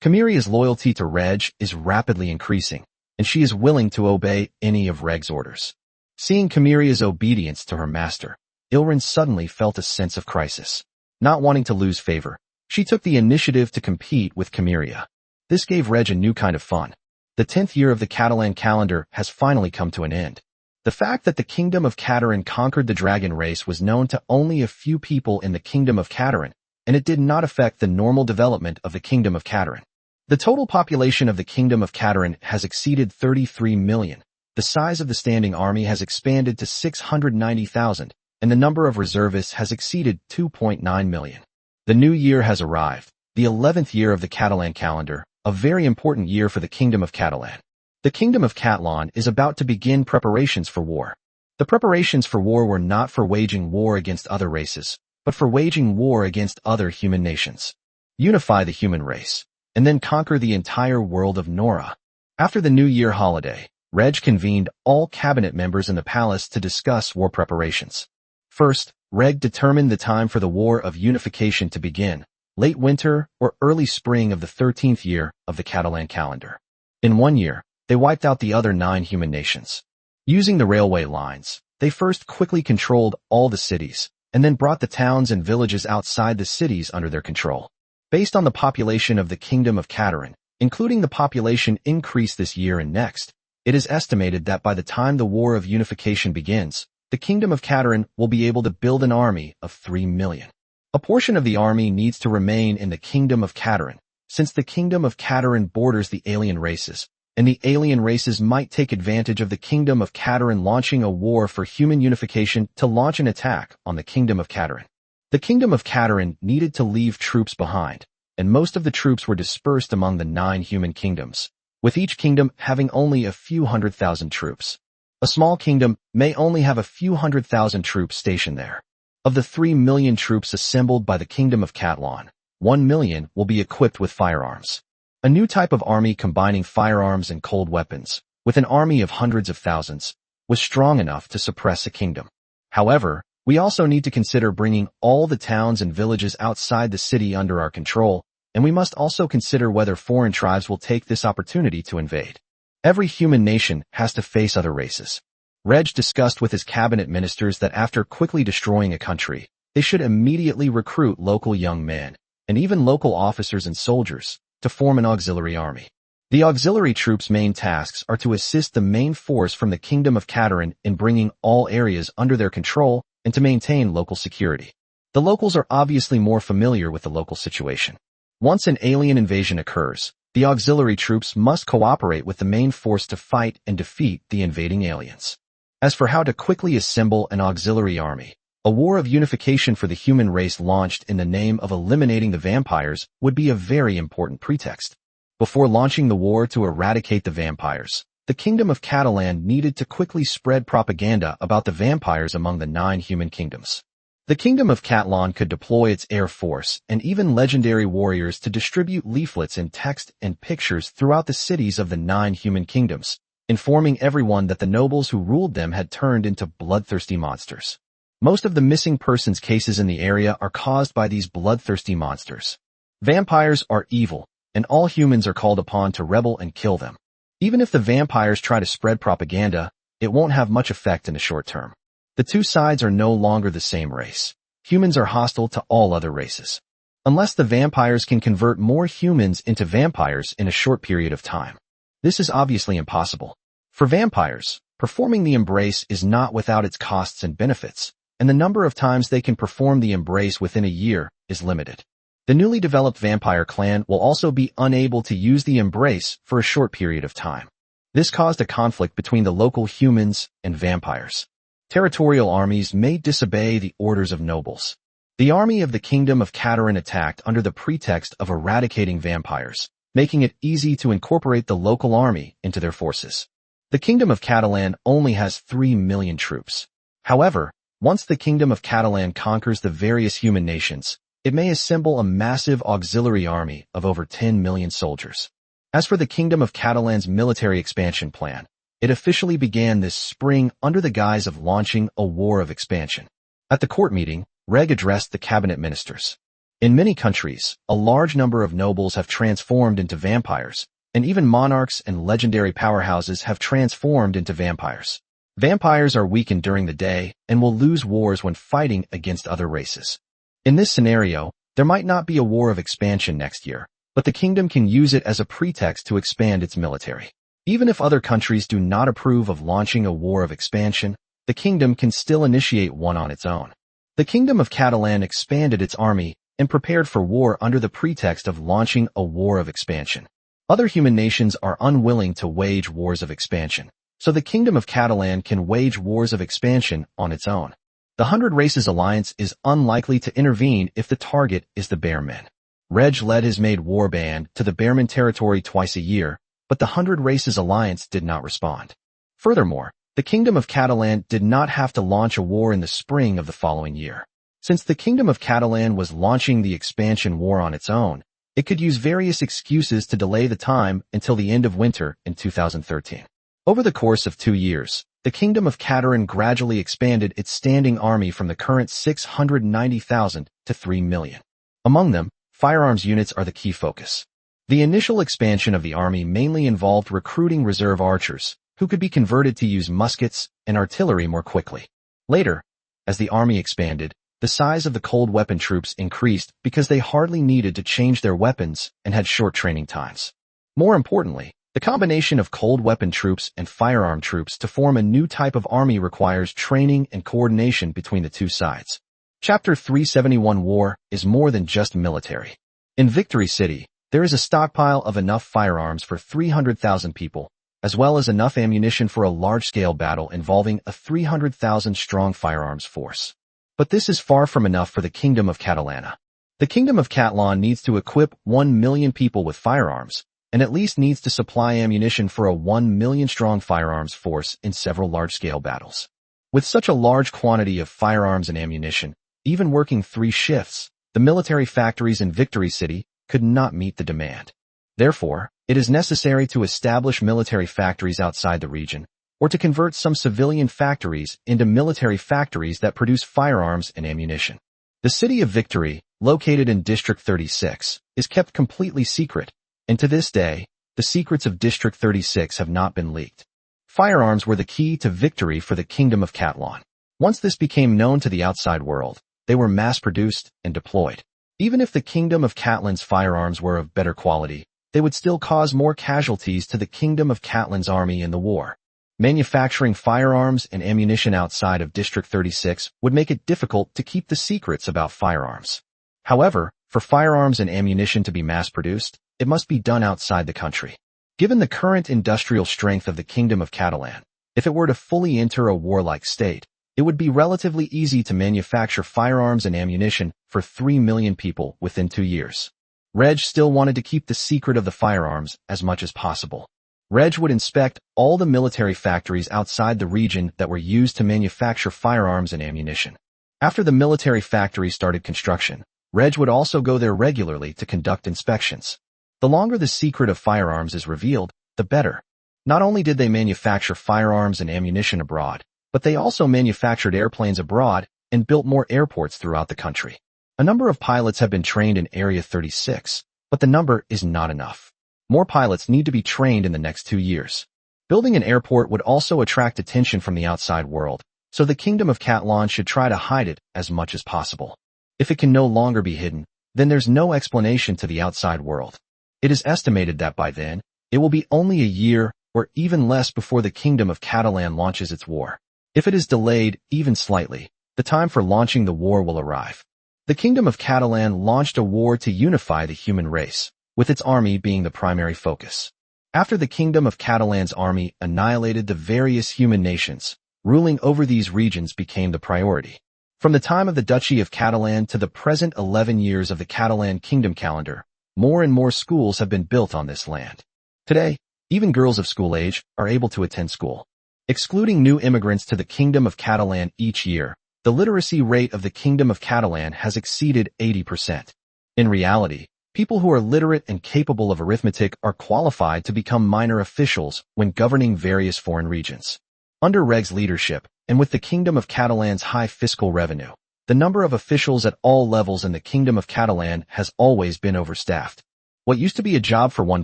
[SPEAKER 1] Chimera's loyalty to Reg is rapidly increasing, and she is willing to obey any of Reg's orders. Seeing Chimera's obedience to her master, Ilrun suddenly felt a sense of crisis. Not wanting to lose favor, she took the initiative to compete with Chimera. This gave Reg a new kind of fun. The 10th year of the Catalan calendar has finally come to an end. The fact that the Kingdom of Cateran conquered the dragon race was known to only a few people in the Kingdom of Cateran, and it did not affect the normal development of the Kingdom of Cateran. The total population of the Kingdom of Cateran has exceeded 33 million. The size of the standing army has expanded to 690,000, and the number of reservists has exceeded 2.9 million. The new year has arrived, the 11th year of the Catalan calendar, a very important year for the Kingdom of Catalan. The Kingdom of Catalan is about to begin preparations for war. The preparations for war were not for waging war against other races, but for waging war against other human nations. Unify the human race, and then conquer the entire world of Nora. After the New Year holiday, Reg convened all cabinet members in the palace to discuss war preparations. First, Reg determined the time for the War of Unification to begin, late winter or early spring of the 13th year of the Catalan calendar. In 1 year, they wiped out the other 9 human nations. Using the railway lines, they first quickly controlled all the cities, and then brought the towns and villages outside the cities under their control. Based on the population of the Kingdom of Cateran, including the population increase this year and next, it is estimated that by the time the War of Unification begins, the Kingdom of Cateran will be able to build an army of 3 million. A portion of the army needs to remain in the Kingdom of Cateran, since the Kingdom of Cateran borders the alien races, and the alien races might take advantage of the Kingdom of Cateran launching a war for human unification to launch an attack on the Kingdom of Cateran. The Kingdom of Cateran needed to leave troops behind, and most of the troops were dispersed among the 9 human kingdoms, with each kingdom having only a few 100,000 troops. A small kingdom may only have a few 100,000 troops stationed there. Of the 3 million troops assembled by the Kingdom of Catalan, 1 million will be equipped with firearms. A new type of army combining firearms and cold weapons, with an army of hundreds of thousands, was strong enough to suppress a kingdom. However, we also need to consider bringing all the towns and villages outside the city under our control, and we must also consider whether foreign tribes will take this opportunity to invade. Every human nation has to face other races. Reg discussed with his cabinet ministers that after quickly destroying a country, they should immediately recruit local young men, and even local officers and soldiers, to form an auxiliary army. The auxiliary troops' main tasks are to assist the main force from the Kingdom of Katarin in bringing all areas under their control and to maintain local security. The locals are obviously more familiar with the local situation. Once an alien invasion occurs, the auxiliary troops must cooperate with the main force to fight and defeat the invading aliens. As for how to quickly assemble an auxiliary army, a war of unification for the human race launched in the name of eliminating the vampires would be a very important pretext. Before launching the war to eradicate the vampires, the Kingdom of Catalan needed to quickly spread propaganda about the vampires among the 9 human kingdoms. The Kingdom of Catalan could deploy its air force and even legendary warriors to distribute leaflets in text and pictures throughout the cities of the 9 human kingdoms, informing everyone that the nobles who ruled them had turned into bloodthirsty monsters. Most of the missing persons cases in the area are caused by these bloodthirsty monsters. Vampires are evil, and all humans are called upon to rebel and kill them. Even if the vampires try to spread propaganda, it won't have much effect in the short term. The two sides are no longer the same race. Humans are hostile to all other races. Unless the vampires can convert more humans into vampires in a short period of time. This is obviously impossible. For vampires, performing the embrace is not without its costs and benefits, and the number of times they can perform the embrace within a year is limited. The newly developed vampire clan will also be unable to use the embrace for a short period of time. This caused a conflict between the local humans and vampires. Territorial armies may disobey the orders of nobles. The army of the Kingdom of Katarin attacked under the pretext of eradicating vampires, making it easy to incorporate the local army into their forces. The Kingdom of Catalan only has 3 million troops. However, once the Kingdom of Catalan conquers the various human nations, it may assemble a massive auxiliary army of over 10 million soldiers. As for the Kingdom of Catalan's military expansion plan, it officially began this spring under the guise of launching a war of expansion. At the court meeting, Reg addressed the cabinet ministers. In many countries, a large number of nobles have transformed into vampires, and even monarchs and legendary powerhouses have transformed into vampires. Vampires are weakened during the day and will lose wars when fighting against other races. In this scenario, there might not be a war of expansion next year, but the kingdom can use it as a pretext to expand its military. Even if other countries do not approve of launching a war of expansion, the kingdom can still initiate one on its own. The Kingdom of Catalan expanded its army and prepared for war under the pretext of launching a war of expansion. Other human nations are unwilling to wage wars of expansion, so the Kingdom of Catalan can wage wars of expansion on its own. The 100 Races Alliance is unlikely to intervene if the target is the Bearmen. Reg led his Maid war band to the Bearmen territory twice a year, but the 100 Races Alliance did not respond. Furthermore, the Kingdom of Catalan did not have to launch a war in the spring of the following year. Since the Kingdom of Catalan was launching the expansion war on its own, it could use various excuses to delay the time until the end of winter in 2013. Over the course of 2 years, the Kingdom of Katarin gradually expanded its standing army from the current 690,000 to 3 million. Among them, firearms units are the key focus. The initial expansion of the army mainly involved recruiting reserve archers, who could be converted to use muskets and artillery more quickly. Later, as the army expanded, the size of the cold weapon troops increased because they hardly needed to change their weapons and had short training times. More importantly, the combination of cold weapon troops and firearm troops to form a new type of army requires training and coordination between the two sides. Chapter 371 War is more than just military. In Victory City, there is a stockpile of enough firearms for 300,000 people, as well as enough ammunition for a large-scale battle involving a 300,000-strong firearms force. But this is far from enough for the Kingdom of Catalana. The Kingdom of Catalan needs to equip 1 million people with firearms, and at least needs to supply ammunition for a 1 million-strong firearms force in several large-scale battles. With such a large quantity of firearms and ammunition, even working 3 shifts, The military factories in Victory City could not meet the demand. Therefore, it is necessary to establish military factories outside the region, or to convert some civilian factories into military factories that produce firearms and ammunition. The city of Victory, located in District 36, is kept completely secret, and to this day, the secrets of District 36 have not been leaked. Firearms were the key to victory for the Kingdom of Catalan. Once this became known to the outside world, they were mass-produced and deployed. Even if the Kingdom of Catalan's firearms were of better quality, they would still cause more casualties to the Kingdom of Catalan's army in the war. Manufacturing firearms and ammunition outside of District 36 would make it difficult to keep the secrets about firearms. However, for firearms and ammunition to be mass-produced, it must be done outside the country. Given the current industrial strength of the Kingdom of Catalan, if it were to fully enter a warlike state, it would be relatively easy to manufacture firearms and ammunition for 3 million people within 2 years. Reg still wanted to keep the secret of the firearms as much as possible. Reg would inspect all the military factories outside the region that were used to manufacture firearms and ammunition. After the military factory started construction, Reg would also go there regularly to conduct inspections. The longer the secret of firearms is revealed, the better. Not only did they manufacture firearms and ammunition abroad, but they also manufactured airplanes abroad and built more airports throughout the country. A number of pilots have been trained in Area 36, but the number is not enough. More pilots need to be trained in the next 2 years. Building an airport would also attract attention from the outside world, so the Kingdom of Catalan should try to hide it as much as possible. If it can no longer be hidden, then there's no explanation to the outside world. It is estimated that by then, it will be only a year or even less before the Kingdom of Catalan launches its war. If it is delayed even slightly, the time for launching the war will arrive. The Kingdom of Catalan launched a war to unify the human race, with its army being the primary focus. After the Kingdom of Catalan's army annihilated the various human nations, ruling over these regions became the priority. From the time of the Duchy of Catalan to the present 11 years of the Catalan Kingdom calendar, more and more schools have been built on this land. Today, even girls of school age are able to attend school. Excluding new immigrants to the Kingdom of Catalan each year, the literacy rate of the Kingdom of Catalan has exceeded 80%. In reality, people who are literate and capable of arithmetic are qualified to become minor officials when governing various foreign regions. Under Reg's leadership, and with the Kingdom of Catalan's high fiscal revenue, the number of officials at all levels in the Kingdom of Catalan has always been overstaffed. What used to be a job for one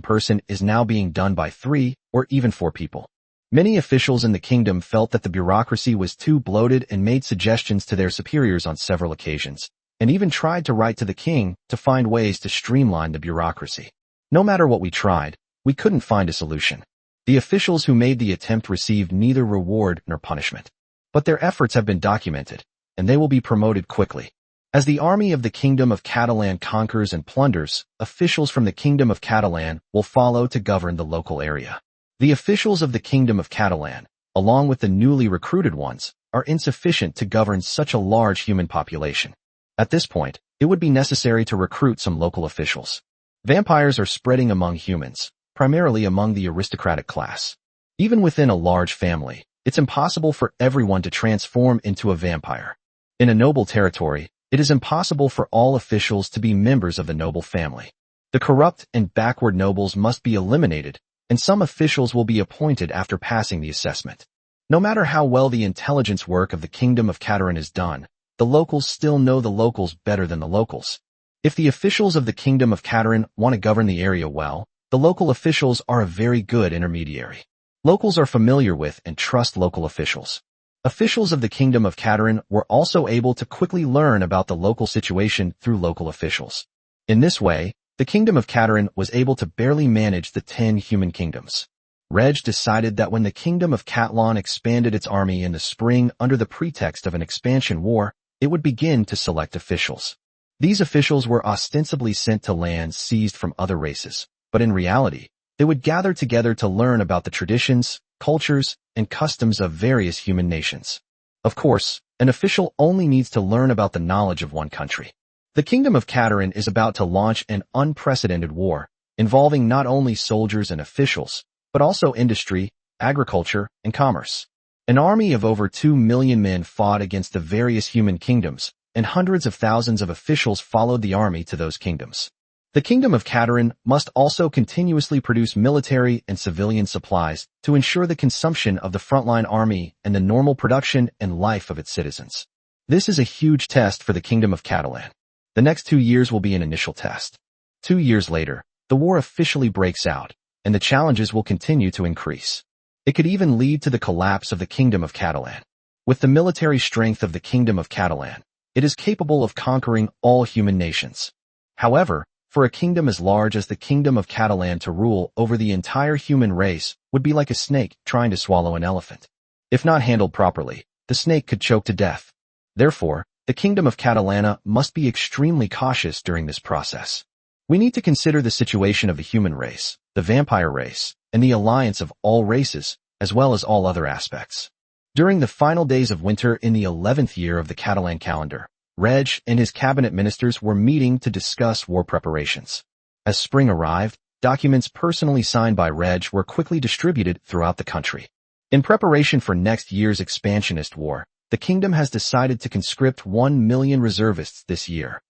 [SPEAKER 1] person is now being done by 3 or even 4 people. Many officials in the kingdom felt that the bureaucracy was too bloated and made suggestions to their superiors on several occasions, and even tried to write to the king to find ways to streamline the bureaucracy. No matter what we tried, we couldn't find a solution. The officials who made the attempt received neither reward nor punishment. But their efforts have been documented, and they will be promoted quickly. As the army of the Kingdom of Catalan conquers and plunders, officials from the Kingdom of Catalan will follow to govern the local area. The officials of the Kingdom of Catalan, along with the newly recruited ones, are insufficient to govern such a large human population. At this point, it would be necessary to recruit some local officials. Vampires are spreading among humans, primarily among the aristocratic class. Even within a large family, it's impossible for everyone to transform into a vampire. In a noble territory, it is impossible for all officials to be members of the noble family. The corrupt and backward nobles must be eliminated, and some officials will be appointed after passing the assessment. No matter how well the intelligence work of the Kingdom of Catalan is done, the locals still know the locals better than the locals. If the officials of the Kingdom of Catalan want to govern the area well, the local officials are a very good intermediary. Locals are familiar with and trust local officials. Officials of the Kingdom of Catalan were also able to quickly learn about the local situation through local officials. In this way, the Kingdom of Catalan was able to barely manage the 10 human kingdoms. Reg decided that when the Kingdom of Catalan expanded its army in the spring under the pretext of an expansion war, it would begin to select officials. These officials were ostensibly sent to lands seized from other races, but in reality, they would gather together to learn about the traditions, cultures, and customs of various human nations. Of course, an official only needs to learn about the knowledge of one country. The Kingdom of Catalan is about to launch an unprecedented war, involving not only soldiers and officials, but also industry, agriculture, and commerce. An army of over 2 million men fought against the various human kingdoms, and hundreds of thousands of officials followed the army to those kingdoms. The Kingdom of Katarin must also continuously produce military and civilian supplies to ensure the consumption of the frontline army and the normal production and life of its citizens. This is a huge test for the Kingdom of Catalan. The next 2 years will be an initial test. 2 years later, the war officially breaks out, and the challenges will continue to increase. It could even lead to the collapse of the Kingdom of Catalan. With the military strength of the Kingdom of Catalan, it is capable of conquering all human nations. However, for a kingdom as large as the Kingdom of Catalan to rule over the entire human race would be like a snake trying to swallow an elephant. If not handled properly, the snake could choke to death. Therefore, the Kingdom of Catalana must be extremely cautious during this process. We need to consider the situation of the human race, the vampire race, and the alliance of all races, as well as all other aspects. During the final days of winter in the 11th year of the Catalan calendar, Reg and his cabinet ministers were meeting to discuss war preparations. As spring arrived, documents personally signed by Reg were quickly distributed throughout the country. In preparation for next year's expansionist war, the kingdom has decided to conscript 1 million reservists this year.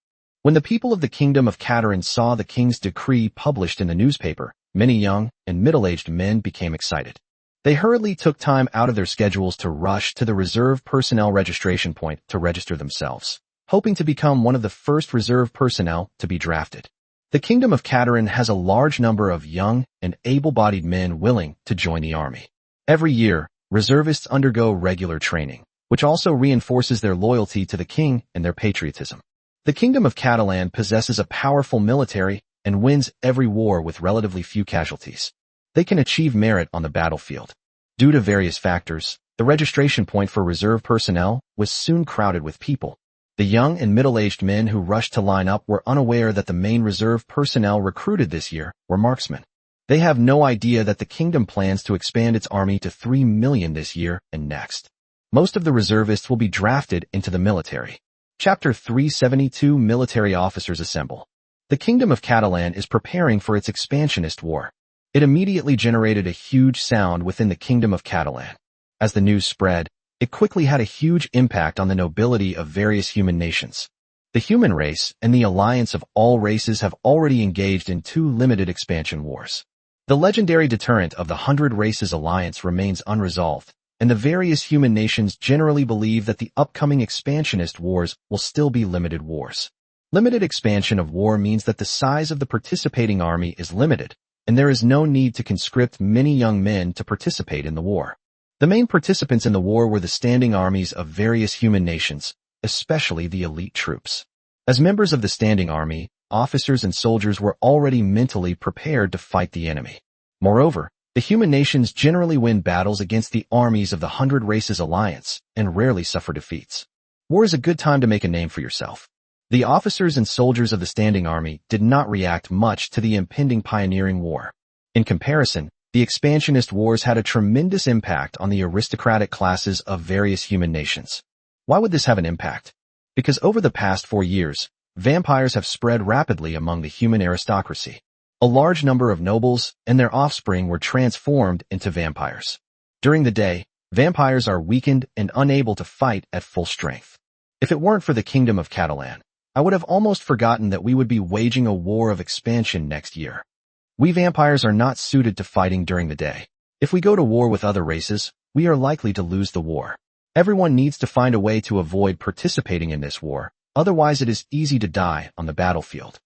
[SPEAKER 1] When the people of the Kingdom of Katarin saw the king's decree published in the newspaper, many young and middle-aged men became excited. They hurriedly took time out of their schedules to rush to the reserve personnel registration point to register themselves, hoping to become one of the first reserve personnel to be drafted. The Kingdom of Katarin has a large number of young and able-bodied men willing to join the army. Every year, reservists undergo regular training, which also reinforces their loyalty to the king and their patriotism. The Kingdom of Catalan possesses a powerful military and wins every war with relatively few casualties. They can achieve merit on the battlefield. Due to various factors, the registration point for reserve personnel was soon crowded with people. The young and middle-aged men who rushed to line up were unaware that the main reserve personnel recruited this year were marksmen. They have no idea that the kingdom plans to expand its army to 3 million this year and next. Most of the reservists will be drafted into the military. Chapter 372 Military Officers Assemble. The Kingdom of Catalan is preparing for its expansionist war. It immediately generated a huge sound within the Kingdom of Catalan. As the news spread, it quickly had a huge impact on the nobility of various human nations. The human race and the alliance of all races have already engaged in 2 limited expansion wars. The legendary deterrent of the 100 Races Alliance remains unresolved, and the various human nations generally believe that the upcoming expansionist wars will still be limited wars. Limited expansion of war means that the size of the participating army is limited, and there is no need to conscript many young men to participate in the war. The main participants in the war were the standing armies of various human nations, especially the elite troops. As members of the standing army, officers and soldiers were already mentally prepared to fight the enemy. Moreover, the human nations generally win battles against the armies of the 100 Races Alliance and rarely suffer defeats. War is a good time to make a name for yourself. The officers and soldiers of the standing army did not react much to the impending pioneering war. In comparison, the expansionist wars had a tremendous impact on the aristocratic classes of various human nations. Why would this have an impact? Because over the past 4 years, vampires have spread rapidly among the human aristocracy. A large number of nobles and their offspring were transformed into vampires. During the day, vampires are weakened and unable to fight at full strength. If it weren't for the Kingdom of Catalan, I would have almost forgotten that we would be waging a war of expansion next year. We vampires are not suited to fighting during the day. If we go to war with other races, we are likely to lose the war. Everyone needs to find a way to avoid participating in this war, otherwise it is easy to die on the battlefield.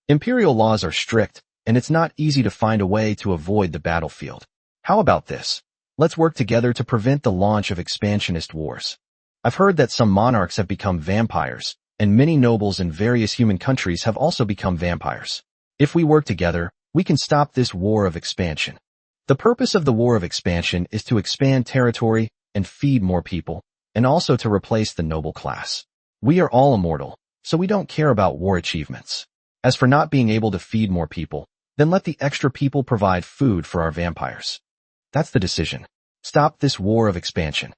[SPEAKER 1] Imperial laws are strict, and it's not easy to find a way to avoid the battlefield. How about this? Let's work together to prevent the launch of expansionist wars. I've heard that some monarchs have become vampires, and many nobles in various human countries have also become vampires. If we work together, we can stop this war of expansion. The purpose of the war of expansion is to expand territory and feed more people, and also to replace the noble class. We are all immortal, so we don't care about war achievements. As for not being able to feed more people, then let the extra people provide food for our vampires. That's the decision. Stop this war of expansion.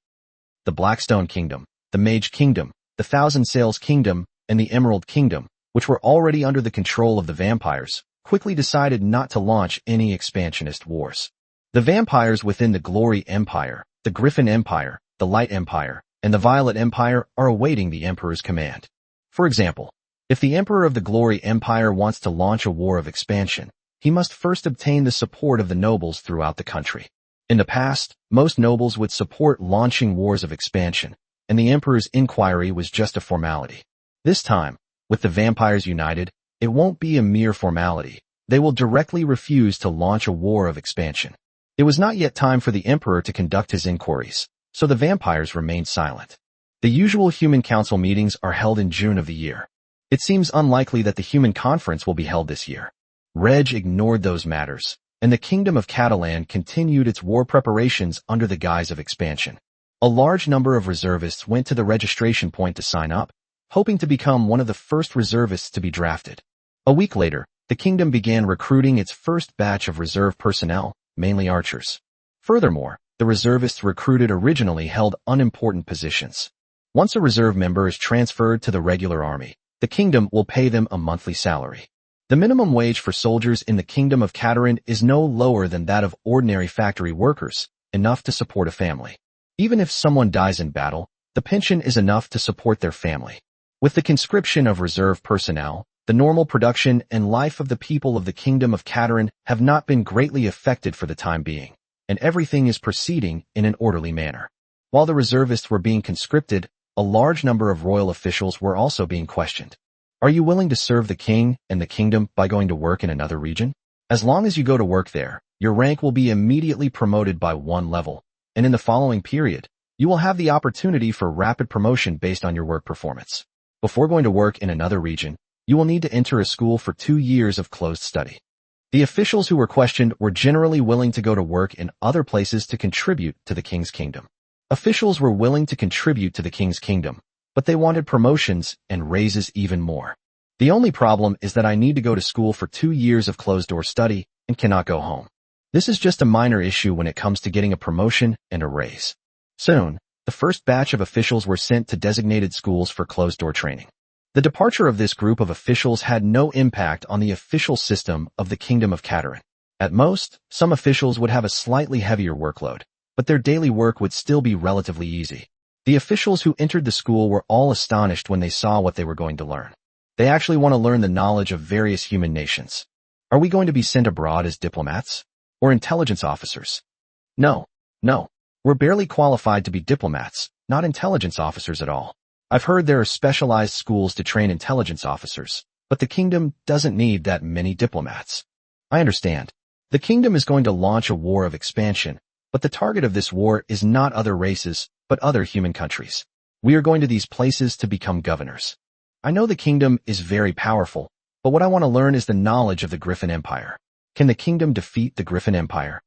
[SPEAKER 1] The Blackstone Kingdom, the Mage Kingdom, the Thousand Sails Kingdom, and the Emerald Kingdom, which were already under the control of the vampires, quickly decided not to launch any expansionist wars. The vampires within the Glory Empire, the Griffin Empire, the Light Empire, and the Violet Empire are awaiting the Emperor's command. For example, if the Emperor of the Glory Empire wants to launch a war of expansion, he must first obtain the support of the nobles throughout the country. In the past, most nobles would support launching wars of expansion, and the Emperor's inquiry was just a formality. This time, with the vampires united, it won't be a mere formality. They will directly refuse to launch a war of expansion. It was not yet time for the Emperor to conduct his inquiries, so the vampires remained silent. The usual Human Council meetings are held in June of the year. It seems unlikely that the Human Conference will be held this year. Reg ignored those matters, and the Kingdom of Catalan continued its war preparations under the guise of expansion. A large number of reservists went to the registration point to sign up, hoping to become one of the first reservists to be drafted. A week later, the kingdom began recruiting its first batch of reserve personnel, mainly archers. Furthermore, the reservists recruited originally held unimportant positions. Once a reserve member is transferred to the regular army, the kingdom will pay them a monthly salary. The minimum wage for soldiers in the Kingdom of Catalan is no lower than that of ordinary factory workers, enough to support a family. Even if someone dies in battle, the pension is enough to support their family. With the conscription of reserve personnel, the normal production and life of the people of the Kingdom of Catalan have not been greatly affected for the time being, and everything is proceeding in an orderly manner. While the reservists were being conscripted, a large number of royal officials were also being questioned. Are you willing to serve the king and the kingdom by going to work in another region? As long as you go to work there, your rank will be immediately promoted by one level, and in the following period, you will have the opportunity for rapid promotion based on your work performance. Before going to work in another region, you will need to enter a school for 2 years of closed study. The officials who were questioned were generally willing to go to work in other places to contribute to the king's kingdom. Officials were willing to contribute to the king's kingdom, but they wanted promotions and raises even more. The only problem is that I need to go to school for 2 years of closed-door study and cannot go home. This is just a minor issue when it comes to getting a promotion and a raise. Soon, the first batch of officials were sent to designated schools for closed-door training. The departure of this group of officials had no impact on the official system of the Kingdom of Catalan. At most, some officials would have a slightly heavier workload, but their daily work would still be relatively easy. The officials who entered the school were all astonished when they saw what they were going to learn. They actually want to learn the knowledge of various human nations. Are we going to be sent abroad as diplomats? Or intelligence officers? No. We're barely qualified to be diplomats, not intelligence officers at all. I've heard there are specialized schools to train intelligence officers, but the kingdom doesn't need that many diplomats. I understand. The kingdom is going to launch a war of expansion, but the target of this war is not other races, but other human countries. We are going to these places to become governors. I know the kingdom is very powerful, but what I want to learn is the knowledge of the Griffin Empire. Can the kingdom defeat the Griffin Empire?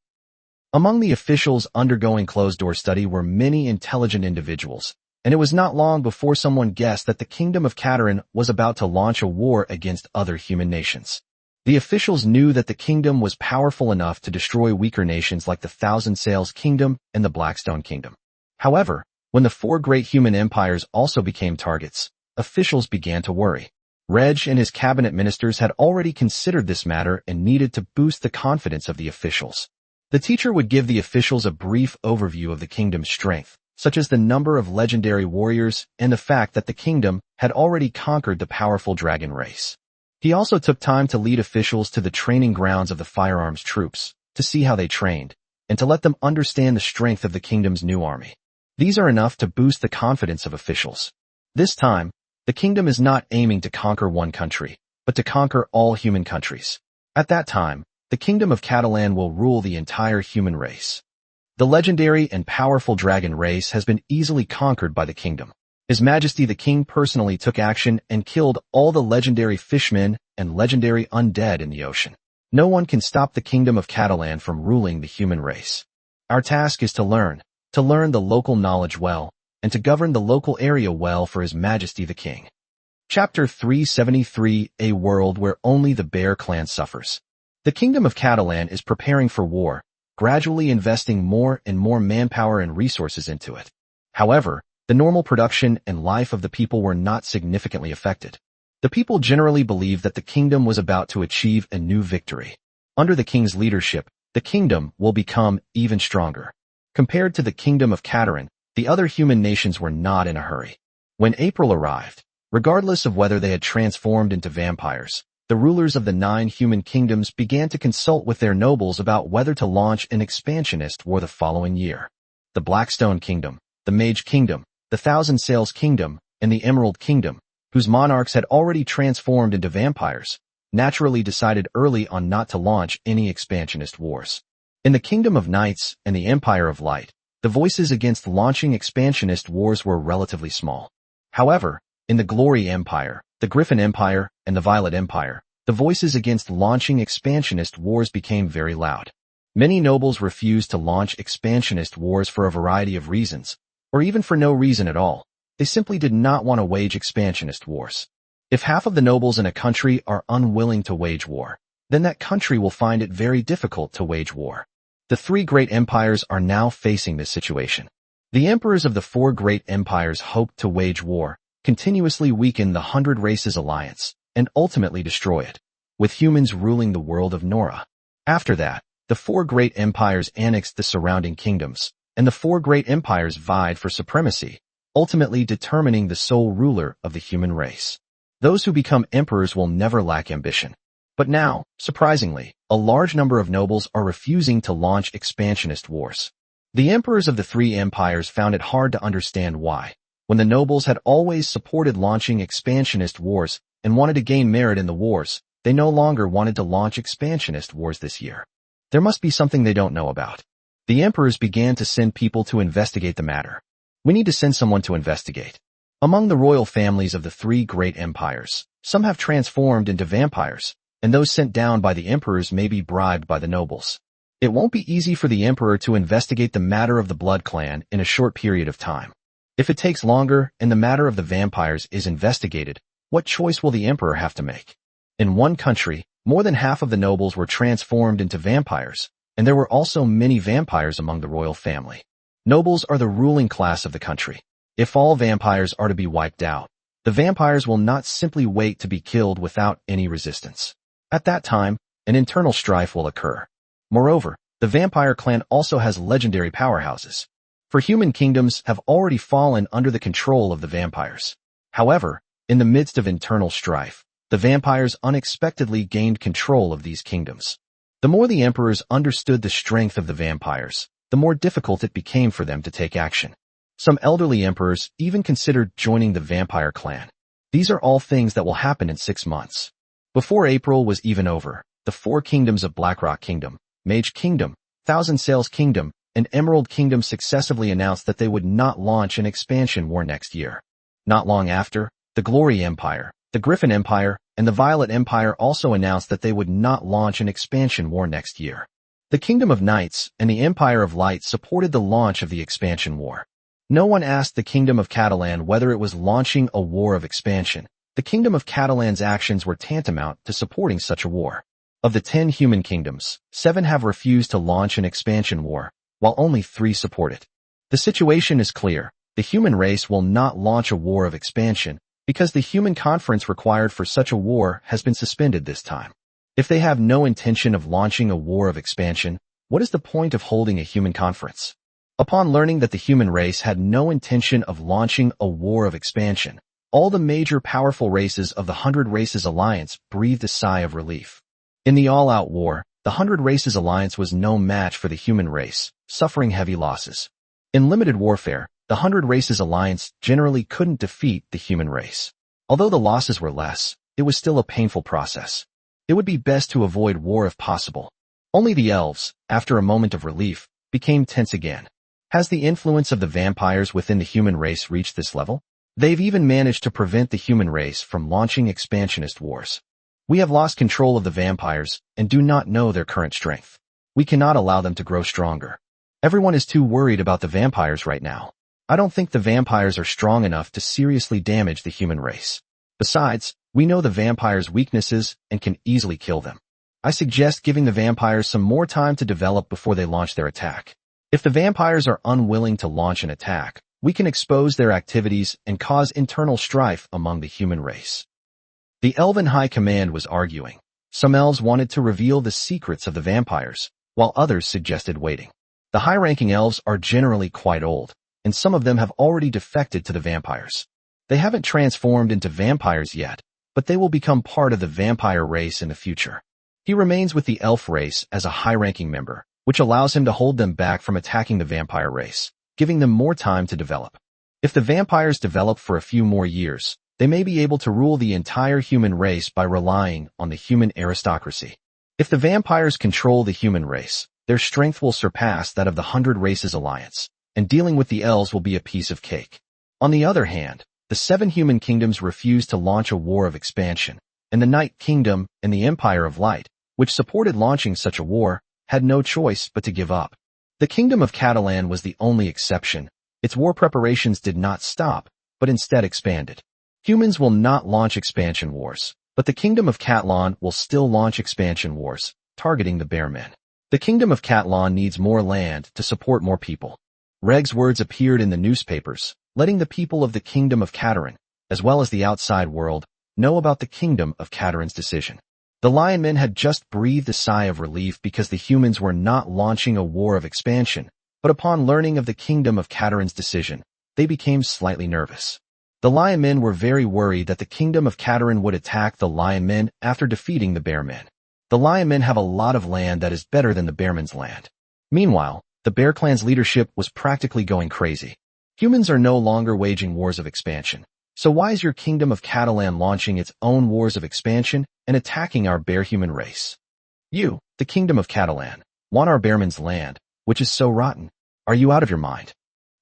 [SPEAKER 1] Among the officials undergoing closed-door study were many intelligent individuals, and it was not long before someone guessed that the Kingdom of Catalan was about to launch a war against other human nations. The officials knew that the kingdom was powerful enough to destroy weaker nations like the Thousand Sails Kingdom and the Blackstone Kingdom. However, when the 4 great human empires also became targets, officials began to worry. Reg and his cabinet ministers had already considered this matter and needed to boost the confidence of the officials. The teacher would give the officials a brief overview of the kingdom's strength, such as the number of legendary warriors and the fact that the kingdom had already conquered the powerful dragon race. He also took time to lead officials to the training grounds of the firearms troops, to see how they trained, and to let them understand the strength of the kingdom's new army. These are enough to boost the confidence of officials. This time, the kingdom is not aiming to conquer one country, but to conquer all human countries. At that time, the Kingdom of Catalan will rule the entire human race. The legendary and powerful dragon race has been easily conquered by the kingdom. His Majesty the King personally took action and killed all the legendary fishmen and legendary undead in the ocean. No one can stop the Kingdom of Catalan from ruling the human race. Our task is to learn the local knowledge well, and to govern the local area well for His Majesty the King. Chapter 373: A World Where Only the Bear Clan Suffers. The Kingdom of Catalan is preparing for war, gradually investing more and more manpower and resources into it. However, the normal production and life of the people were not significantly affected. The people generally believed that the kingdom was about to achieve a new victory. Under the king's leadership, the kingdom will become even stronger. Compared to the Kingdom of Catalan, the other human nations were not in a hurry. When April arrived, Regardless of whether they had transformed into vampires, the rulers of the 9 human kingdoms began to consult with their nobles about whether to launch an expansionist war the following year. The Blackstone Kingdom, the Mage Kingdom, the Thousand Sails Kingdom, and the Emerald Kingdom, whose monarchs had already transformed into vampires, naturally decided early on not to launch any expansionist wars. In the Kingdom of Nights and the Empire of Light, the voices against launching expansionist wars were relatively small. However, in the Glory Empire, the Griffin Empire, and the Violet Empire, the voices against launching expansionist wars became very loud. Many nobles refused to launch expansionist wars for a variety of reasons, or even for no reason at all. They simply did not want to wage expansionist wars. If half of the nobles in a country are unwilling to wage war, then that country will find it very difficult to wage war. The 3 great empires are now facing this situation. The emperors of the 4 great empires hoped to wage war, continuously weaken the 100 Races Alliance, and ultimately destroy it, with humans ruling the world of Nora. After that, the 4 great empires annexed the surrounding kingdoms, and the 4 great empires vied for supremacy, ultimately determining the sole ruler of the human race. Those who become emperors will never lack ambition. But now, surprisingly, a large number of nobles are refusing to launch expansionist wars. The emperors of the 3 empires found it hard to understand why, when the nobles had always supported launching expansionist wars and wanted to gain merit in the wars, they no longer wanted to launch expansionist wars this year. There must be something they don't know about. The emperors began to send people to investigate the matter. We need to send someone to investigate. Among the royal families of the 3 great empires, some have transformed into vampires, and those sent down by the emperors may be bribed by the nobles. It won't be easy for the emperor to investigate the matter of the Blood Clan in a short period of time. If it takes longer and the matter of the vampires is investigated, what choice will the emperor have to make? In one country, more than half of the nobles were transformed into vampires, and there were also many vampires among the royal family. Nobles are the ruling class of the country. If all vampires are to be wiped out, the vampires will not simply wait to be killed without any resistance. At that time, an internal strife will occur. Moreover, the vampire clan also has legendary powerhouses. For human kingdoms have already fallen under the control of the vampires. However, in the midst of internal strife, the vampires unexpectedly gained control of these kingdoms. The more the emperors understood the strength of the vampires, the more difficult it became for them to take action. Some elderly emperors even considered joining the vampire clan. These are all things that will happen in 6 months. Before April was even over, the 4 kingdoms of Blackrock Kingdom, Mage Kingdom, Thousand Sails Kingdom, and Emerald Kingdom successively announced that they would not launch an expansion war next year. Not long after, the Glory Empire, the Griffin Empire, and the Violet Empire also announced that they would not launch an expansion war next year. The Kingdom of Nights and the Empire of Light supported the launch of the expansion war. No one asked the Kingdom of Catalan whether it was launching a war of expansion. The Kingdom of Catalan's actions were tantamount to supporting such a war. Of the 10 human kingdoms, 7 have refused to launch an expansion war, while only 3 support it. The situation is clear. The human race will not launch a war of expansion because the human conference required for such a war has been suspended this time. If they have no intention of launching a war of expansion, what is the point of holding a human conference? Upon learning that the human race had no intention of launching a war of expansion, all the major powerful races of the 100 Races Alliance breathed a sigh of relief. In the all-out war, the 100 Races Alliance was no match for the human race, suffering heavy losses. In limited warfare, the 100 Races Alliance generally couldn't defeat the human race. Although the losses were less, it was still a painful process. It would be best to avoid war if possible. Only the elves, after a moment of relief, became tense again. Has the influence of the vampires within the human race reached this level? They've even managed to prevent the human race from launching expansionist wars. We have lost control of the vampires and do not know their current strength. We cannot allow them to grow stronger. Everyone is too worried about the vampires right now. I don't think the vampires are strong enough to seriously damage the human race. Besides, we know the vampires' weaknesses and can easily kill them. I suggest giving the vampires some more time to develop before they launch their attack. If the vampires are unwilling to launch an attack, we can expose their activities and cause internal strife among the human race. The Elven High Command was arguing. Some elves wanted to reveal the secrets of the vampires, while others suggested waiting. The high-ranking elves are generally quite old, and some of them have already defected to the vampires. They haven't transformed into vampires yet, but they will become part of the vampire race in the future. He remains with the elf race as a high-ranking member, which allows him to hold them back from attacking the vampire race, giving them more time to develop. If the vampires develop for a few more years, they may be able to rule the entire human race by relying on the human aristocracy. If the vampires control the human race, their strength will surpass that of the 100 Races Alliance, and dealing with the elves will be a piece of cake. On the other hand, the 7 human kingdoms refused to launch a war of expansion, and the Night Kingdom and the Empire of Light, which supported launching such a war, had no choice but to give up. The Kingdom of Catalan was the only exception. Its war preparations did not stop, but instead expanded. Humans will not launch expansion wars, but the Kingdom of Catalan will still launch expansion wars, targeting the Bearmen. The Kingdom of Catalan needs more land to support more people. Reg's words appeared in the newspapers, letting the people of the Kingdom of Catalan, as well as the outside world, know about the Kingdom of Catalan's decision. The Lion Men had just breathed a sigh of relief because the humans were not launching a war of expansion, but upon learning of the Kingdom of Catalan's decision, they became slightly nervous. The Lion Men were very worried that the Kingdom of Catalan would attack the Lion Men after defeating the Bear Men. The Lion Men have a lot of land that is better than the Bear Men's land. Meanwhile, the Bear Clan's leadership was practically going crazy. Humans are no longer waging wars of expansion. So why is your Kingdom of Catalan launching its own wars of expansion and attacking our bear human race? You, the Kingdom of Catalan, want our Bearmen's land, which is so rotten. Are you out of your mind?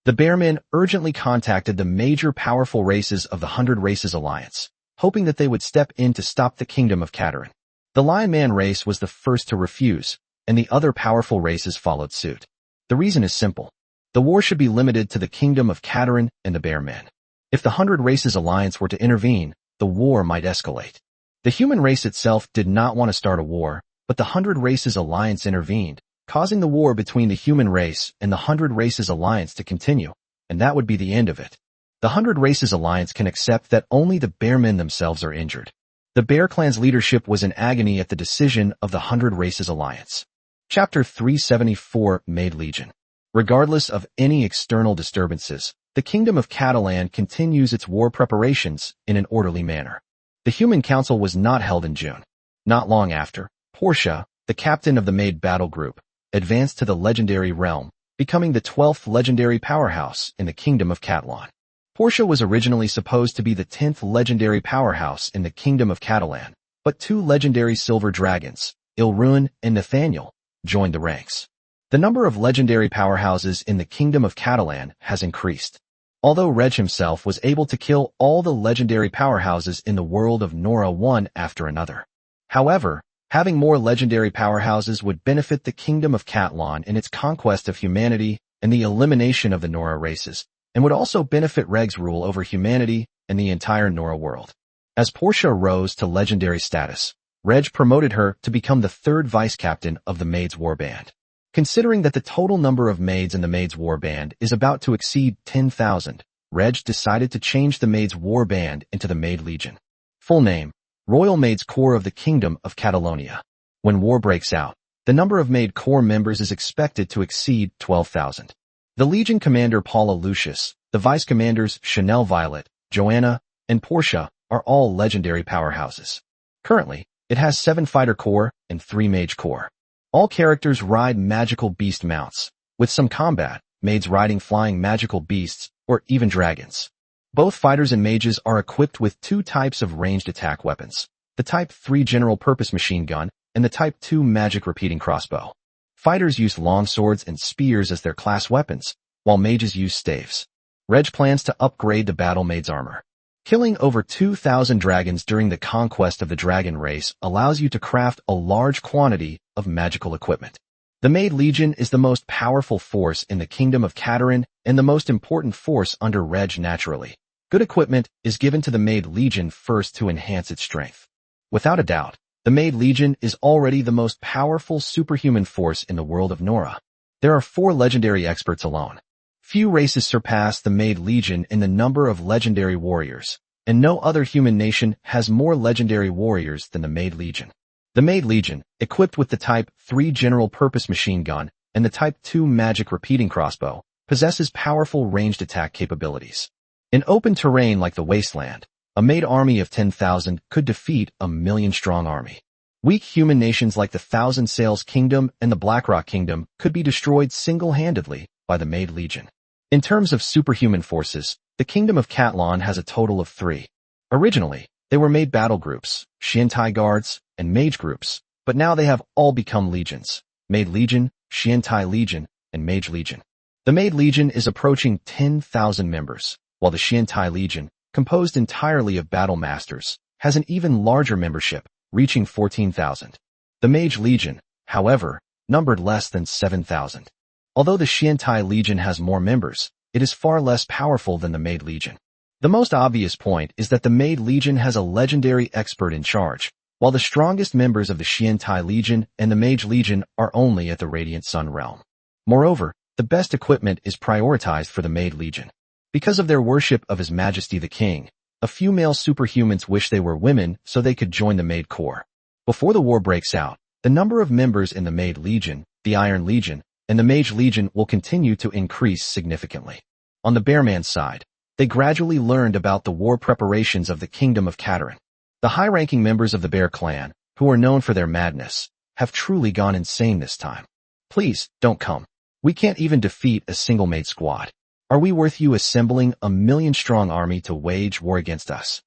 [SPEAKER 1] The Bearmen urgently contacted the major powerful races of the 100 Races Alliance, hoping that they would step in to stop the Kingdom of Catalan. The Lion Man race was the first to refuse, and the other powerful races followed suit. The reason is simple. The war should be limited to the Kingdom of Catalan and the Bearmen. If the 100 Races Alliance were to intervene, the war might escalate. The human race itself did not want to start a war, but the 100 Races Alliance intervened, causing the war between the human race and the 100 Races Alliance to continue, and that would be the end of it. The 100 Races Alliance can accept that only the Bearmen themselves are injured. The Bear Clan's leadership was in agony at the decision of the 100 Races Alliance. Chapter 374, Maid Legion. Regardless of any external disturbances, the Kingdom of Catalan continues its war preparations in an orderly manner. The Human Council was not held in June. Not long after, Portia, the captain of the Maid battle group, advanced to the legendary realm, becoming the 12th legendary powerhouse in the Kingdom of Catalan. Portia was originally supposed to be the 10th legendary powerhouse in the Kingdom of Catalan, but 2 legendary silver dragons, Ilruin and Nathaniel, joined the ranks. The number of legendary powerhouses in the Kingdom of Catalan has increased. Although Reg himself was able to kill all the legendary powerhouses in the world of Nora one after another. However, having more legendary powerhouses would benefit the Kingdom of Catalan in its conquest of humanity and the elimination of the Nora races, and would also benefit Reg's rule over humanity and the entire Nora world. As Portia rose to legendary status, Reg promoted her to become the 3rd vice-captain of the Maid's warband. Considering that the total number of maids in the Maid's warband is about to exceed 10,000, Reg decided to change the Maid's warband into the Maid Legion. Full name: Royal Maids Corps of the Kingdom of Catalonia. When war breaks out, the number of Maid Corps members is expected to exceed 12,000. The Legion commander Paula Lucius, the vice commanders Chanel Violet, Joanna, and Portia are all legendary powerhouses. Currently, it has 7 fighter corps and 3 mage corps. All characters ride magical beast mounts, with some combat, maids riding flying magical beasts, or even dragons. Both fighters and mages are equipped with 2 types of ranged attack weapons, the Type 3 General Purpose Machine Gun and the Type 2 Magic Repeating Crossbow. Fighters use longswords and spears as their class weapons, while mages use staves. Reg plans to upgrade the Battle Maid's armor. Killing over 2,000 dragons during the conquest of the dragon race allows you to craft a large quantity of magical equipment. The Maid Legion is the most powerful force in the Kingdom of Catalan and the most important force under Reg naturally. Good equipment is given to the Maid Legion first to enhance its strength. Without a doubt, the Maid Legion is already the most powerful superhuman force in the world of Nora. There are 4 legendary experts alone. Few races surpass the Maid Legion in the number of legendary warriors, and no other human nation has more legendary warriors than the Maid Legion. The Maid Legion, equipped with the Type 3 General Purpose Machine Gun and the Type 2 Magic Repeating Crossbow, possesses powerful ranged attack capabilities. In open terrain like the wasteland, a Maid army of 10,000 could defeat a million-strong army. Weak human nations like the Thousand Sails Kingdom and the Blackrock Kingdom could be destroyed single-handedly by the Maid Legion. In terms of superhuman forces, the Kingdom of Catlon has a total of 3. Originally, they were Maid battle groups, Xiantai guards, and mage groups, but now they have all become legions: Maid Legion, Xiantai Legion, and Mage Legion. The Maid Legion is approaching 10,000 members, while the Xiantai Legion, composed entirely of battle masters, has an even larger membership, reaching 14,000. The Mage Legion, however, numbered less than 7,000. Although the Xiantai Legion has more members, it is far less powerful than the Maid Legion. The most obvious point is that the Maid Legion has a legendary expert in charge, while the strongest members of the Xiantai Legion and the Mage Legion are only at the Radiant Sun realm. Moreover, the best equipment is prioritized for the Maid Legion. Because of their worship of His Majesty the King, a few male superhumans wish they were women so they could join the Maid Corps. Before the war breaks out, the number of members in the Maid Legion, the Iron Legion, and the Mage Legion will continue to increase significantly. On the Bearman side, they gradually learned about the war preparations of the Kingdom of Caterin. The high-ranking members of the Bear Clan, who are known for their madness, have truly gone insane this time. Please, don't come. We can't even defeat a single Maid squad. Are we worth you assembling a million-strong army to wage war against us?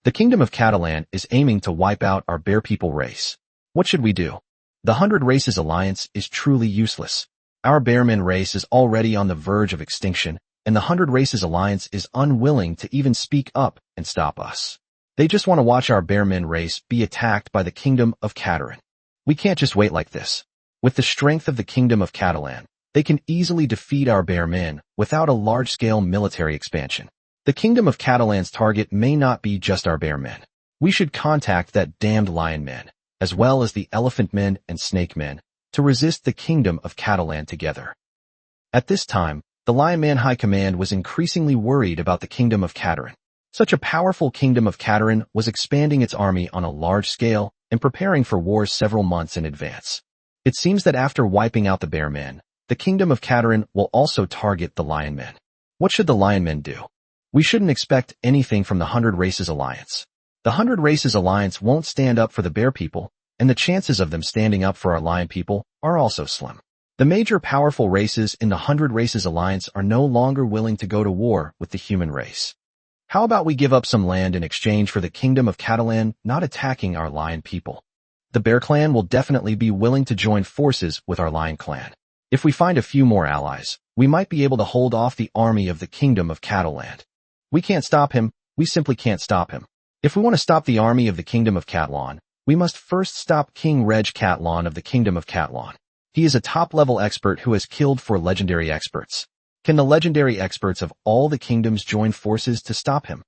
[SPEAKER 1] The Kingdom of Catalan is aiming to wipe out our Bear People race. What should we do? The 100 Races Alliance is truly useless. Our Bearman race is already on the verge of extinction, and the 100 Races Alliance is unwilling to even speak up and stop us. They just want to watch our Bearmen race be attacked by the Kingdom of Caterin. We can't just wait like this. With the strength of the Kingdom of Catalan, they can easily defeat our Bearmen without a large-scale military expansion. The Kingdom of Catalan's target may not be just our Bearmen. We should contact that damned Lion Men, as well as the Elephant Men and Snake Men, to resist the Kingdom of Catalan together. At this time, the Lion Man High Command was increasingly worried about the Kingdom of Caterin. Such a powerful Kingdom of Caterin was expanding its army on a large scale and preparing for war several months in advance. It seems that after wiping out the Bearmen, the Kingdom of Caterin will also target the Lion Men. What should the Lion Men do? We shouldn't expect anything from the 100 Races Alliance. The 100 Races Alliance won't stand up for the Bear People, and the chances of them standing up for our Lion People are also slim. The major powerful races in the 100 Races Alliance are no longer willing to go to war with the human race. How about we give up some land in exchange for the Kingdom of Catalan not attacking our Lion People? The Bear Clan will definitely be willing to join forces with our Lion Clan. If we find a few more allies, we might be able to hold off the army of the Kingdom of Catalan. We can't stop him, we simply can't stop him. If we want to stop the army of the Kingdom of Catlon, we must first stop King Reg Catlon of the Kingdom of Catlon. He is a top-level expert who has killed 4 legendary experts. Can the legendary experts of all the kingdoms join forces to stop him?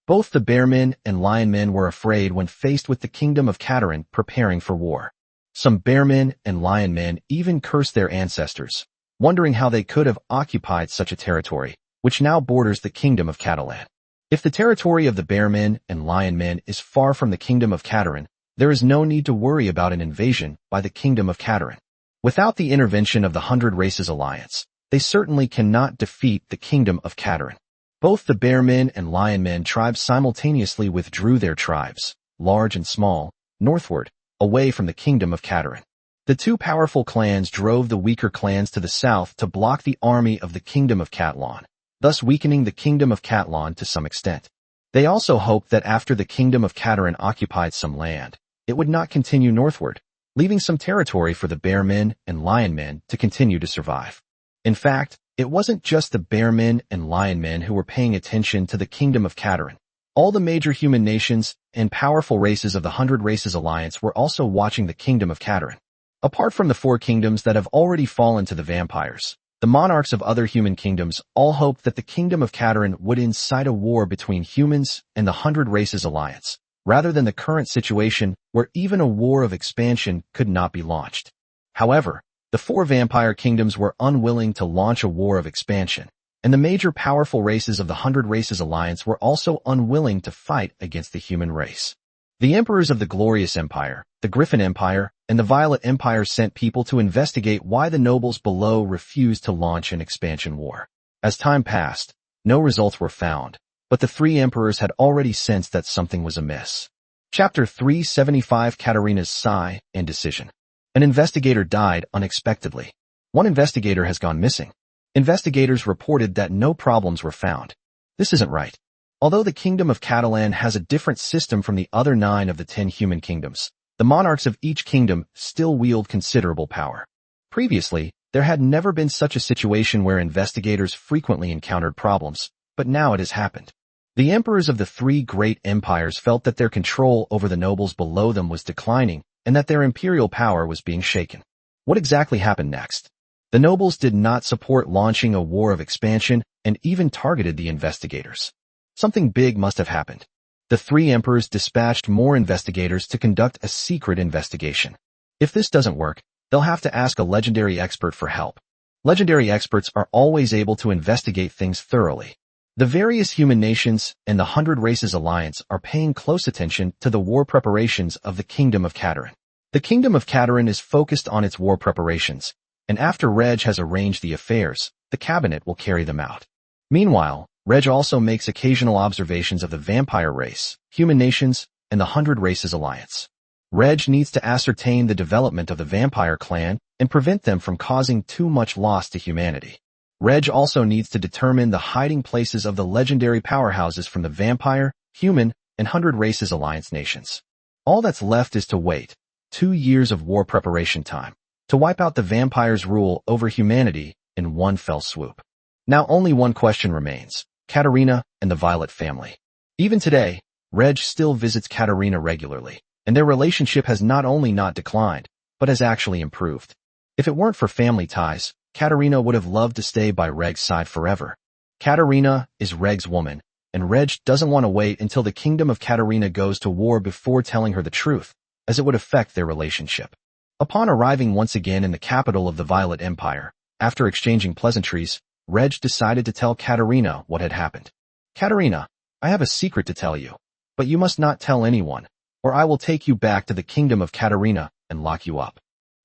[SPEAKER 1] Both the Bearmen and Lion Men were afraid when faced with the Kingdom of Caterin preparing for war. Some Bearmen and Lion Men even cursed their ancestors, wondering how they could have occupied such a territory, which now borders the Kingdom of Catalan. If the territory of the Bearmen and Lion Men is far from the Kingdom of Caterin, there is no need to worry about an invasion by the Kingdom of Caterin. Without the intervention of the 100 Races Alliance, they certainly cannot defeat the Kingdom of Caterin. Both the Bearmen and Lion Men tribes simultaneously withdrew their tribes, large and small, northward, away from the Kingdom of Caterin. The 2 powerful clans drove the weaker clans to the south to block the army of the Kingdom of Catlon, thus weakening the Kingdom of Catlon to some extent. They also hoped that after the Kingdom of Caterin occupied some land, it would not continue northward, leaving some territory for the Bearmen and Lion Men to continue to survive. In fact, it wasn't just the Bearmen and Lion Men who were paying attention to the Kingdom of Caterin. All the major human nations and powerful races of the 100 Races Alliance were also watching the Kingdom of Caterin. Apart from the 4 kingdoms that have already fallen to the vampires, the monarchs of other human kingdoms all hoped that the Kingdom of Caterin would incite a war between humans and the 100 Races Alliance, rather than the current situation where even a war of expansion could not be launched. However, the 4 vampire kingdoms were unwilling to launch a war of expansion, and the major powerful races of the 100 Races Alliance were also unwilling to fight against the human race. The emperors of the Glorious Empire, the Griffin Empire, and the Violet Empire sent people to investigate why the nobles below refused to launch an expansion war. As time passed, No results were found, but the three emperors had already sensed that something was amiss. Chapter 375 Katarina's Sigh and Decision. An investigator died unexpectedly. One investigator has gone missing. Investigators reported that no problems were found. This isn't right. Although the Kingdom of Catalan has a different system from the other 9 of the 10 human kingdoms, the monarchs of each kingdom still wield considerable power. Previously, there had never been such a situation where investigators frequently encountered problems, but now it has happened. The emperors of the 3 great empires felt that their control over the nobles below them was declining and that their imperial power was being shaken. What exactly happened next? The nobles did not support launching a war of expansion and even targeted the investigators. Something big must have happened. The 3 emperors dispatched more investigators to conduct a secret investigation. If this doesn't work, they'll have to ask a legendary expert for help. Legendary experts are always able to investigate things thoroughly. The various human nations and the 100 Races Alliance are paying close attention to the war preparations of the Kingdom of Catalan. The Kingdom of Catalan is focused on its war preparations, and after Reg has arranged the affairs, the cabinet will carry them out. Meanwhile, Reg also makes occasional observations of the vampire race, human nations, and the 100 Races Alliance. Reg needs to ascertain the development of the vampire clan and prevent them from causing too much loss to humanity. Reg also needs to determine the hiding places of the legendary powerhouses from the vampire, human, and 100 Races Alliance nations. All that's left is to wait. 2 years of war preparation time to wipe out the vampires' rule over humanity in one fell swoop. Now only one question remains: Katarina and the Violet family. Even today, Reg still visits Katarina regularly, and their relationship has not only not declined, but has actually improved. If it weren't for family ties, Katarina would have loved to stay by Reg's side forever. Katarina is Reg's woman, and Reg doesn't want to wait until the Kingdom of Katarina goes to war before telling her the truth, as it would affect their relationship. Upon arriving once again in the capital of the Violet Empire, after exchanging pleasantries, Reg decided to tell Katarina what had happened. Katarina, I have a secret to tell you, but you must not tell anyone, or I will take you back to the Kingdom of Katarina and lock you up.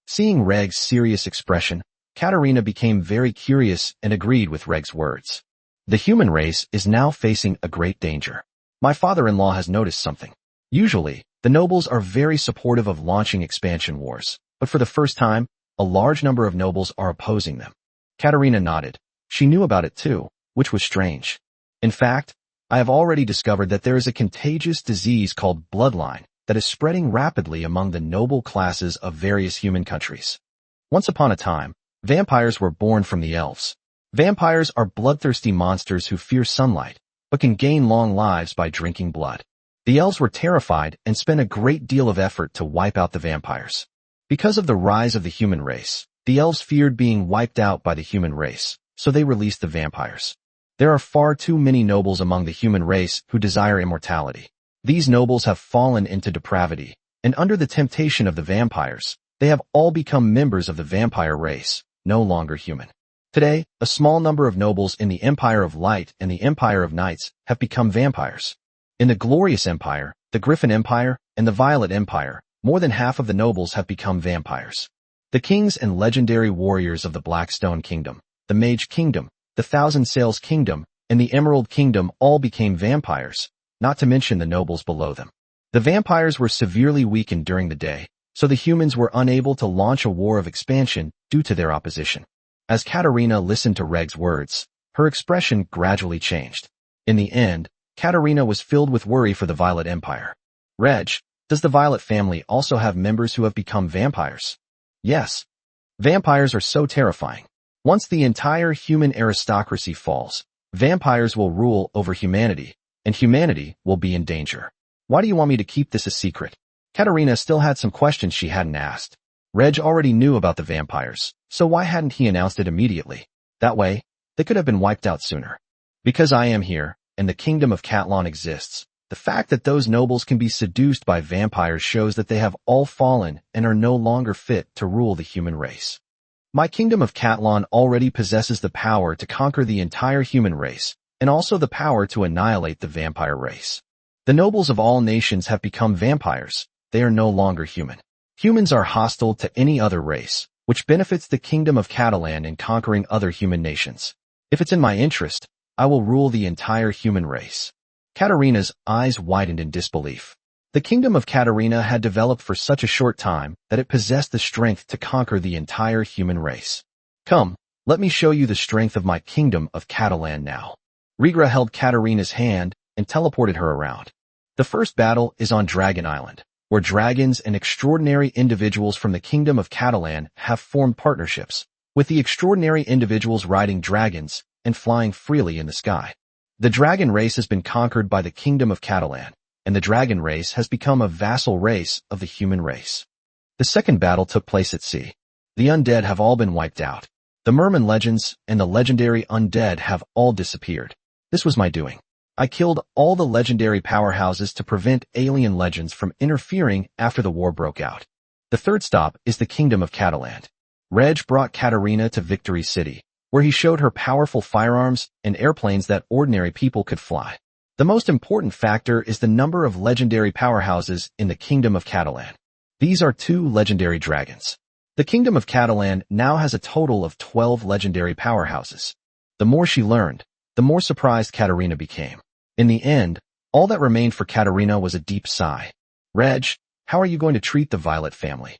[SPEAKER 1] Seeing Reg's serious expression, Katarina became very curious and agreed with Reg's words. The human race is now facing a great danger. My father-in-law has noticed something. Usually, the nobles are very supportive of launching expansion wars, but for the first time, a large number of nobles are opposing them. Katarina nodded. She knew about it too, which was strange. In fact, I have already discovered that there is a contagious disease called bloodline that is spreading rapidly among the noble classes of various human countries. Once upon a time, vampires were born from the elves. Vampires are bloodthirsty monsters who fear sunlight, but can gain long lives by drinking blood. The elves were terrified and spent a great deal of effort to wipe out the vampires. Because of the rise of the human race, the elves feared being wiped out by the human race, so they released the vampires. There are far too many nobles among the human race who desire immortality. These nobles have fallen into depravity, and under the temptation of the vampires, they have all become members of the vampire race, no longer human. Today, a small number of nobles in the Empire of Light and the Empire of Nights have become vampires. In the Glorious Empire, the Griffin Empire, and the Violet Empire, more than half of the nobles have become vampires. The kings and legendary warriors of the Blackstone Kingdom, the Mage Kingdom, the Thousand Sails Kingdom, and the Emerald Kingdom all became vampires, not to mention the nobles below them. The vampires were severely weakened during the day, so the humans were unable to launch a war of expansion due to their opposition. As Katarina listened to Reg's words, her expression gradually changed. In the end, Katarina was filled with worry for the Violet Empire. Reg, does the Violet family also have members who have become vampires? Yes. Vampires are so terrifying. Once the entire human aristocracy falls, vampires will rule over humanity, and humanity will be in danger. Why do you want me to keep this a secret? Katarina still had some questions she hadn't asked. Reg already knew about the vampires, so why hadn't he announced it immediately? That way, they could have been wiped out sooner. Because I am here, and the Kingdom of Catalan exists, the fact that those nobles can be seduced by vampires shows that they have all fallen and are no longer fit to rule the human race. My Kingdom of Catalan already possesses the power to conquer the entire human race, and also the power to annihilate the vampire race. The nobles of all nations have become vampires. They are no longer human. Humans are hostile to any other race, which benefits the Kingdom of Catalan in conquering other human nations. If it's in my interest, I will rule the entire human race. Katarina's eyes widened in disbelief. The kingdom of Katarina had developed for such a short time that it possessed the strength to conquer the entire human race. Come, let me show you the strength of my kingdom of Catalan now. Rigra held Katarina's hand and teleported her around. The first battle is on Dragon Island, where dragons and extraordinary individuals from the kingdom of Catalan have formed partnerships, with the extraordinary individuals riding dragons and flying freely in the sky. The dragon race has been conquered by the kingdom of Catalan, and the dragon race has become a vassal race of the human race. The second battle took place at sea. The undead have all been wiped out. The merman legends and the legendary undead have all disappeared. This was my doing. I killed all the legendary powerhouses to prevent alien legends from interfering after the war broke out. The third stop is the kingdom of Catalan. Reg brought Katarina to Victory City, where he showed her powerful firearms and airplanes that ordinary people could fly. The most important factor is the number of legendary powerhouses in the Kingdom of Catalan. These are 2 legendary dragons. The Kingdom of Catalan now has a total of 12 legendary powerhouses. The more she learned, the more surprised Katarina became. In the end, all that remained for Katarina was a deep sigh. Reg, how are you going to treat the Violet family?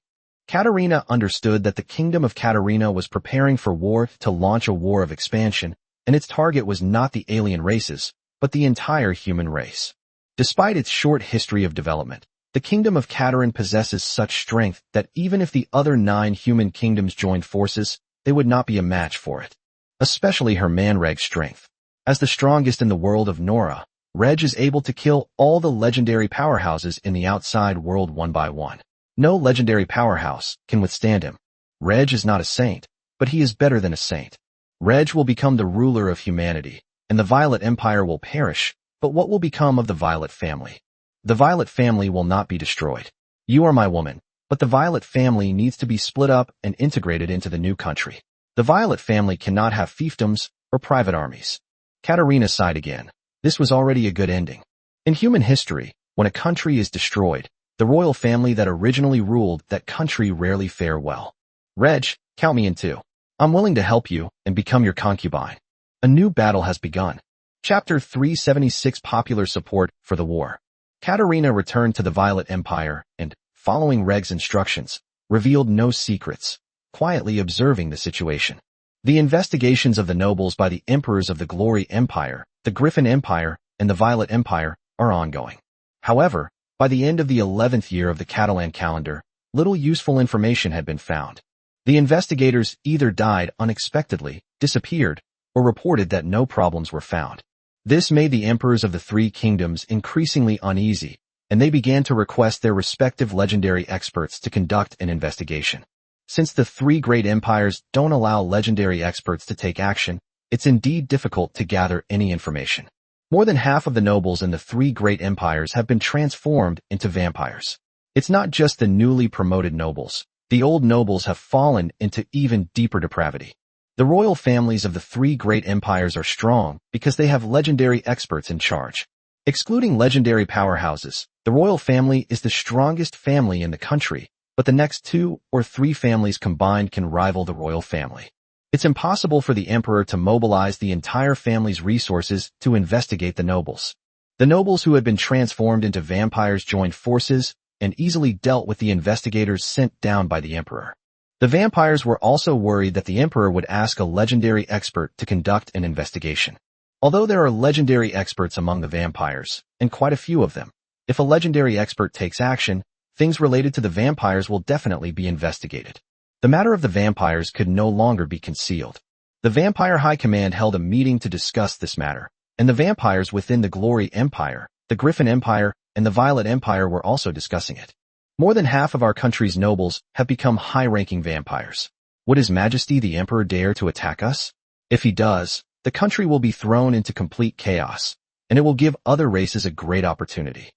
[SPEAKER 1] Katarina understood that the Kingdom of Katarina was preparing for war to launch a war of expansion, and its target was not the alien races, but the entire human race. Despite its short history of development, the kingdom of Catalan possesses such strength that even if the other 9 human kingdoms joined forces, they would not be a match for it. Especially her man Reg's strength. As the strongest in the world of Nora, Reg is able to kill all the legendary powerhouses in the outside world one by one. No legendary powerhouse can withstand him. Reg is not a saint, but he is better than a saint. Reg will become the ruler of humanity, and the Violet Empire will perish, but what will become of the Violet family? The Violet family will not be destroyed. You are my woman, but the Violet family needs to be split up and integrated into the new country. The Violet family cannot have fiefdoms or private armies. Katarina sighed again. This was already a good ending. In human history, when a country is destroyed, the royal family that originally ruled that country rarely fare well. Reg, count me in 2. I'm willing to help you and become your concubine. A new battle has begun. Chapter 376 Popular Support for the War. Katarina returned to the Violet Empire and, following Reg's instructions, revealed no secrets, quietly observing the situation. The investigations of the nobles by the emperors of the Glory Empire, the Griffin Empire, and the Violet Empire are ongoing. However, by the end of the 11th year of the Catalan calendar, little useful information had been found. The investigators either died unexpectedly, disappeared, or reported that no problems were found. This made the emperors of the 3 kingdoms increasingly uneasy, and they began to request their respective legendary experts to conduct an investigation. Since the 3 great empires don't allow legendary experts to take action, it's indeed difficult to gather any information. More than half of the nobles in the 3 great empires have been transformed into vampires. It's not just the newly promoted nobles. The old nobles have fallen into even deeper depravity. The royal families of the 3 great empires are strong because they have legendary experts in charge. Excluding legendary powerhouses, the royal family is the strongest family in the country, but the next 2 or 3 families combined can rival the royal family. It's impossible for the emperor to mobilize the entire family's resources to investigate the nobles. The nobles who had been transformed into vampires joined forces and easily dealt with the investigators sent down by the emperor. The vampires were also worried that the emperor would ask a legendary expert to conduct an investigation. Although there are legendary experts among the vampires, and quite a few of them, if a legendary expert takes action, things related to the vampires will definitely be investigated. The matter of the vampires could no longer be concealed. The Vampire High Command held a meeting to discuss this matter, and the vampires within the Glory Empire, the Griffin Empire, and the Violet Empire were also discussing it. More than half of our country's nobles have become high-ranking vampires. Would His Majesty the Emperor dare to attack us? If he does, the country will be thrown into complete chaos, and it will give other races a great opportunity.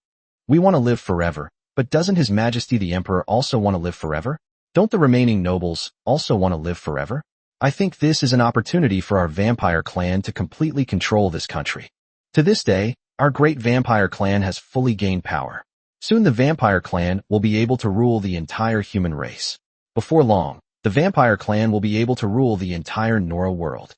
[SPEAKER 1] We want to live forever, but doesn't His Majesty the Emperor also want to live forever? Don't the remaining nobles also want to live forever? I think this is an opportunity for our vampire clan to completely control this country. To this day, our great vampire clan has fully gained power. Soon the vampire clan will be able to rule the entire human race. Before long, the vampire clan will be able to rule the entire Nora world.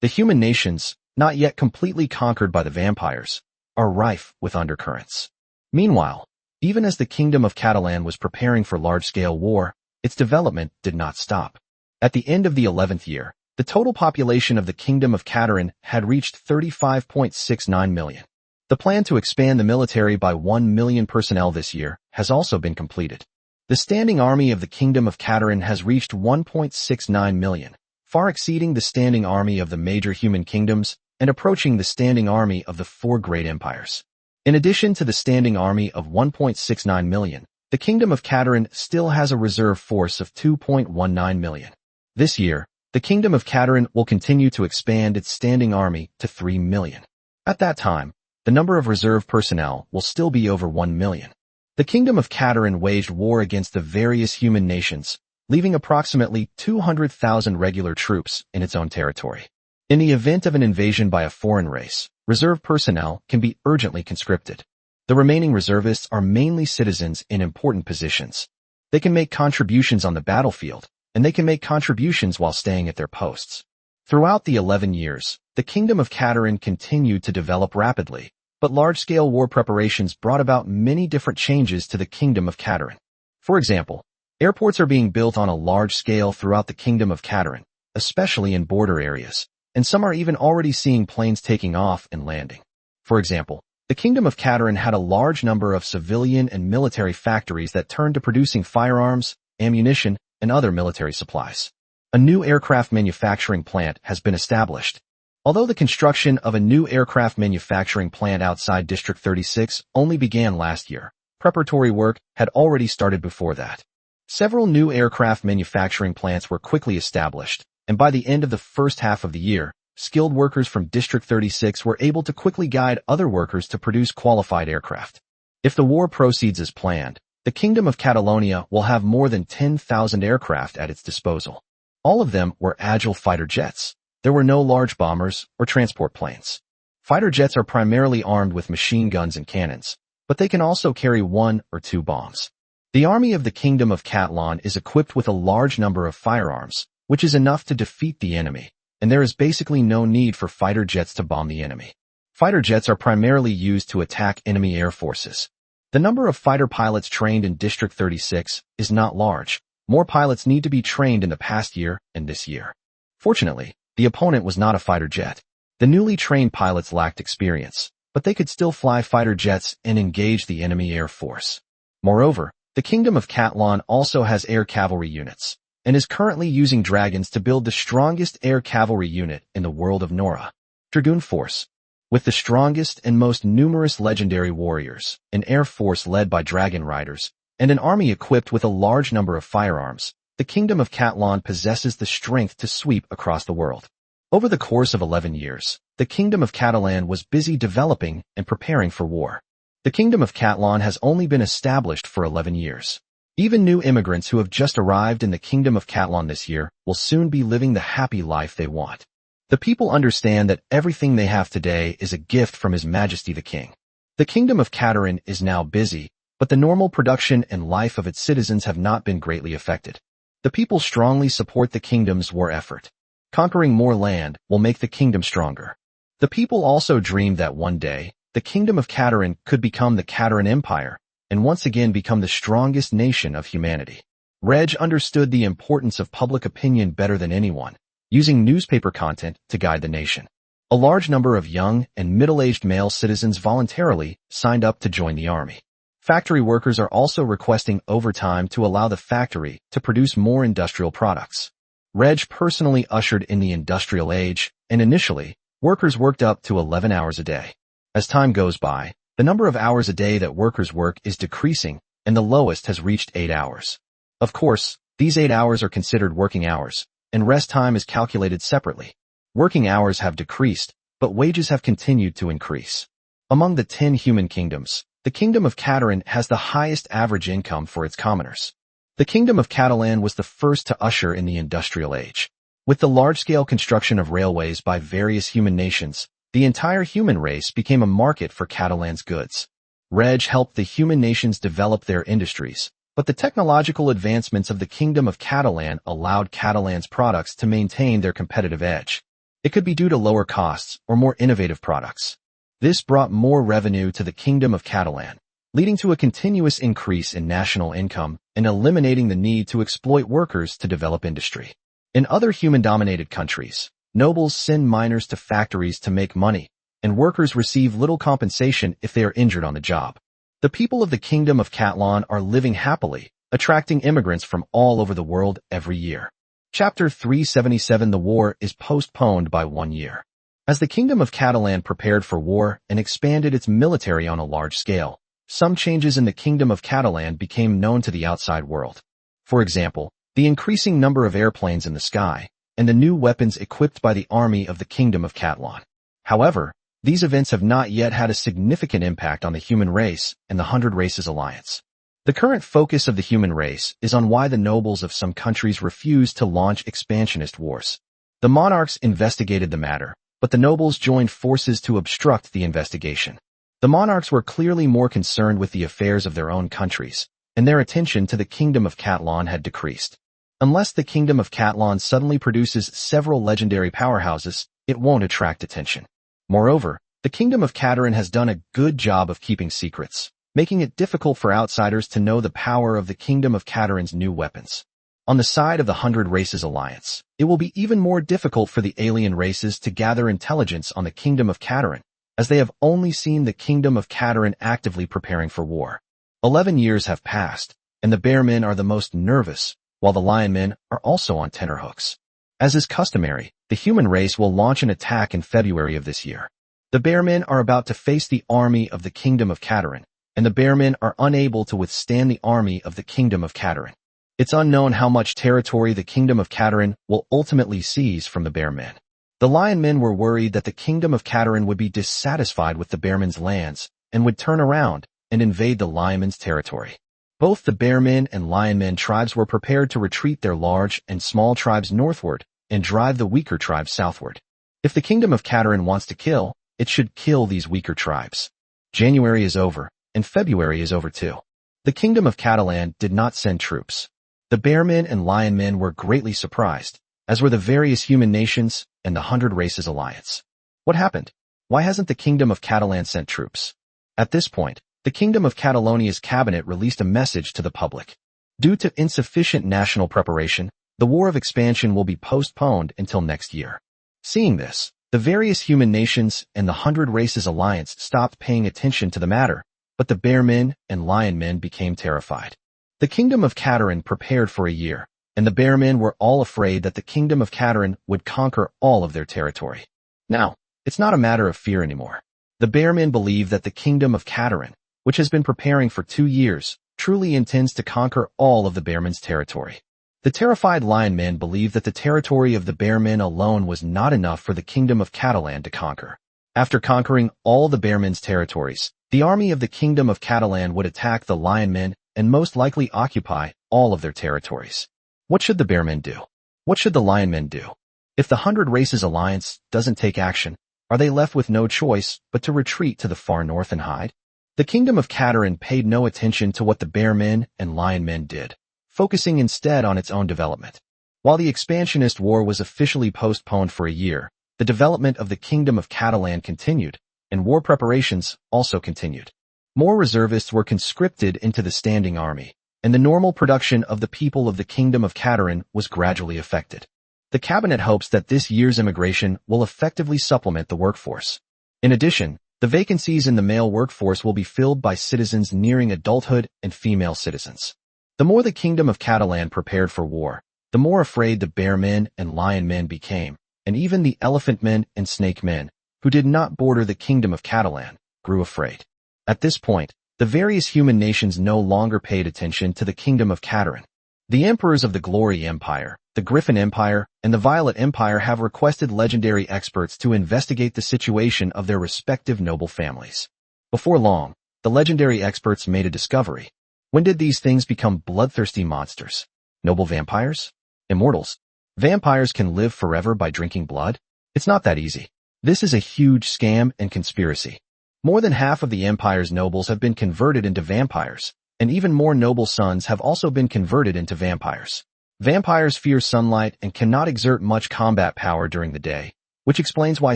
[SPEAKER 1] The human nations, not yet completely conquered by the vampires, are rife with undercurrents. Meanwhile, even as the Kingdom of Catalan was preparing for large-scale war, its development did not stop. At the end of the 11th year, the total population of the Kingdom of Catalan had reached 35.69 million. The plan to expand the military by 1 million personnel this year has also been completed. The standing army of the Kingdom of Catalan has reached 1.69 million, far exceeding the standing army of the major human kingdoms and approaching the standing army of the four great empires. In addition to the standing army of 1.69 million, the Kingdom of Catalan still has a reserve force of 2.19 million. This year, the Kingdom of Catalan will continue to expand its standing army to 3 million. At that time, the number of reserve personnel will still be over 1 million. The Kingdom of Catalan waged war against the various human nations, leaving approximately 200,000 regular troops in its own territory. In the event of an invasion by a foreign race, reserve personnel can be urgently conscripted. The remaining reservists are mainly citizens in important positions. They can make contributions on the battlefield, and they can make contributions while staying at their posts. Throughout the 11 years, the Kingdom of Catalan continued to develop rapidly, but large-scale war preparations brought about many different changes to the Kingdom of Catalan. For example, airports are being built on a large scale throughout the Kingdom of Catalan, especially in border areas, and some are even already seeing planes taking off and landing. For example, the Kingdom of Catalan had a large number of civilian and military factories that turned to producing firearms, ammunition, and other military supplies. A new aircraft manufacturing plant has been established. Although the construction of a new aircraft manufacturing plant outside District 36 only began last year, preparatory work had already started before that. Several new aircraft manufacturing plants were quickly established, and by the end of the first half of the year, skilled workers from District 36 were able to quickly guide other workers to produce qualified aircraft. If the war proceeds as planned, the Kingdom of Catalonia will have more than 10,000 aircraft at its disposal. All of them were agile fighter jets. There were no large bombers or transport planes. Fighter jets are primarily armed with machine guns and cannons, but they can also carry 1 or 2 bombs. The army of the Kingdom of Catalan is equipped with a large number of firearms, which is enough to defeat the enemy, and there is basically no need for fighter jets to bomb the enemy. Fighter jets are primarily used to attack enemy air forces. The number of fighter pilots trained in District 36 is not large. More pilots need to be trained in the past year and this year. Fortunately, the opponent was not a fighter jet. The newly trained pilots lacked experience, but they could still fly fighter jets and engage the enemy air force. Moreover, the Kingdom of Catalan also has air cavalry units, and is currently using dragons to build the strongest air cavalry unit in the world of Nora. Dragoon Force. With the strongest and most numerous legendary warriors, an air force led by dragon riders, and an army equipped with a large number of firearms, the Kingdom of Catalan possesses the strength to sweep across the world. Over the course of 11 years, the Kingdom of Catalan was busy developing and preparing for war. The Kingdom of Catalan has only been established for 11 years. Even new immigrants who have just arrived in the Kingdom of Catalan this year will soon be living the happy life they want. The people understand that everything they have today is a gift from His Majesty the King. The Kingdom of Catalan is now busy, but the normal production and life of its citizens have not been greatly affected. The people strongly support the kingdom's war effort. Conquering more land will make the kingdom stronger. The people also dream that one day, the Kingdom of Catalan could become the Catalan Empire, and once again become the strongest nation of humanity. Reg understood the importance of public opinion better than anyone, using newspaper content to guide the nation. A large number of young and middle-aged male citizens voluntarily signed up to join the army. Factory workers are also requesting overtime to allow the factory to produce more industrial products. Reg personally ushered in the industrial age, and initially, workers worked up to 11 hours a day. As time goes by, the number of hours a day that workers work is decreasing, and the lowest has reached 8 hours. Of course, these 8 hours are considered working hours, and rest time is calculated separately. Working hours have decreased, but wages have continued to increase. Among the 10 human kingdoms, the Kingdom of Catalan has the highest average income for its commoners. The Kingdom of Catalan was the first to usher in the industrial age. With the large-scale construction of railways by various human nations, the entire human race became a market for Catalan's goods. Reg helped the human nations develop their industries, but the technological advancements of the Kingdom of Catalan allowed Catalan's products to maintain their competitive edge. It could be due to lower costs or more innovative products. This brought more revenue to the Kingdom of Catalan, leading to a continuous increase in national income and eliminating the need to exploit workers to develop industry. In other human-dominated countries, nobles send miners to factories to make money, and workers receive little compensation if they are injured on the job. The people of the Kingdom of Catalan are living happily, attracting immigrants from all over the world every year. Chapter 377. The war is postponed by 1 year. As the Kingdom of Catalan prepared for war and expanded its military on a large scale, some changes in the Kingdom of Catalan became known to the outside world. For example, the increasing number of airplanes in the sky, and the new weapons equipped by the army of the Kingdom of Catalan. However, these events have not yet had a significant impact on the human race and the 100 Races Alliance. The current focus of the human race is on why the nobles of some countries refuse to launch expansionist wars. The monarchs investigated the matter, but the nobles joined forces to obstruct the investigation. The monarchs were clearly more concerned with the affairs of their own countries, and their attention to the Kingdom of Catalan had decreased. Unless the Kingdom of Catalan suddenly produces several legendary powerhouses, it won't attract attention. Moreover, the Kingdom of Catalan has done a good job of keeping secrets, making it difficult for outsiders to know the power of the Kingdom of Catalan's new weapons. On the side of the 100 Races Alliance, it will be even more difficult for the alien races to gather intelligence on the Kingdom of Catalan, as they have only seen the Kingdom of Catalan actively preparing for war. 11 years have passed, and the bear men are the most nervous, while the lion men are also on tenterhooks. As is customary, the human race will launch an attack in February of this year. The bear men are about to face the army of the Kingdom of Catalan, and the bear men are unable to withstand the army of the Kingdom of Catalan. It's unknown how much territory the Kingdom of Catalan will ultimately seize from the bear men. The lion men were worried that the Kingdom of Catalan would be dissatisfied with the bear men's lands and would turn around and invade the lion men's territory. Both the bear men and lion men tribes were prepared to retreat their large and small tribes northward and drive the weaker tribes southward. If the Kingdom of Catalan wants to kill, it should kill these weaker tribes. January is over, and February is over too. The Kingdom of Catalan did not send troops. The bear men and lion men were greatly surprised, as were the various human nations and the 100 Races Alliance. What happened? Why hasn't the Kingdom of Catalan sent troops? At this point, the Kingdom of Catalonia's cabinet released a message to the public. Due to insufficient national preparation, the war of expansion will be postponed until next year. Seeing this, the various human nations and the 100 Races Alliance stopped paying attention to the matter, but the bear men and lion men became terrified. The Kingdom of Catalan prepared for a year, and the bear men were all afraid that the Kingdom of Catalan would conquer all of their territory. Now, it's not a matter of fear anymore. The bear men believe that the Kingdom of Catalan, which has been preparing for 2 years, truly intends to conquer all of the bear men's territory. The terrified lion men believe that the territory of the bear men alone was not enough for the Kingdom of Catalan to conquer. After conquering all the bear men's territories, the army of the Kingdom of Catalan would attack the lion men and most likely occupy all of their territories. What should the bear men do? What should the lion men do? If the 100 Races Alliance doesn't take action, are they left with no choice but to retreat to the far north and hide? The Kingdom of Catalan paid no attention to what the bear men and lion men did, focusing instead on its own development. While the expansionist war was officially postponed for a year, the development of the Kingdom of Catalan continued, and war preparations also continued. More reservists were conscripted into the standing army, and the normal production of the people of the Kingdom of Catalan was gradually affected. The cabinet hopes that this year's immigration will effectively supplement the workforce. In addition, the vacancies in the male workforce will be filled by citizens nearing adulthood and female citizens. The more the Kingdom of Catalan prepared for war, the more afraid the bear men and lion men became, and even the elephant men and snake men, who did not border the Kingdom of Catalan, grew afraid. At this point, the various human nations no longer paid attention to the Kingdom of Catalan. The emperors of the Glory Empire, the Griffin Empire, and the Violet Empire have requested legendary experts to investigate the situation of their respective noble families. Before long, the legendary experts made a discovery. When did these things become bloodthirsty monsters? Noble vampires? Immortals? Vampires can live forever by drinking blood? It's not that easy. This is a huge scam and conspiracy. More than half of the empire's nobles have been converted into vampires, and even more noble sons have also been converted into vampires. Vampires fear sunlight and cannot exert much combat power during the day, which explains why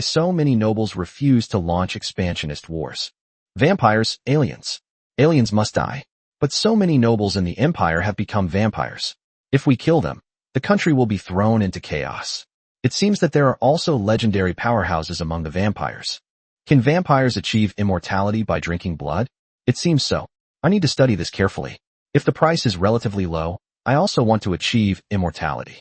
[SPEAKER 1] so many nobles refuse to launch expansionist wars. Vampires, aliens. Aliens must die. But so many nobles in the empire have become vampires. If we kill them, the country will be thrown into chaos. It seems that there are also legendary powerhouses among the vampires. Can vampires achieve immortality by drinking blood? It seems so. I need to study this carefully. If the price is relatively low, I also want to achieve immortality.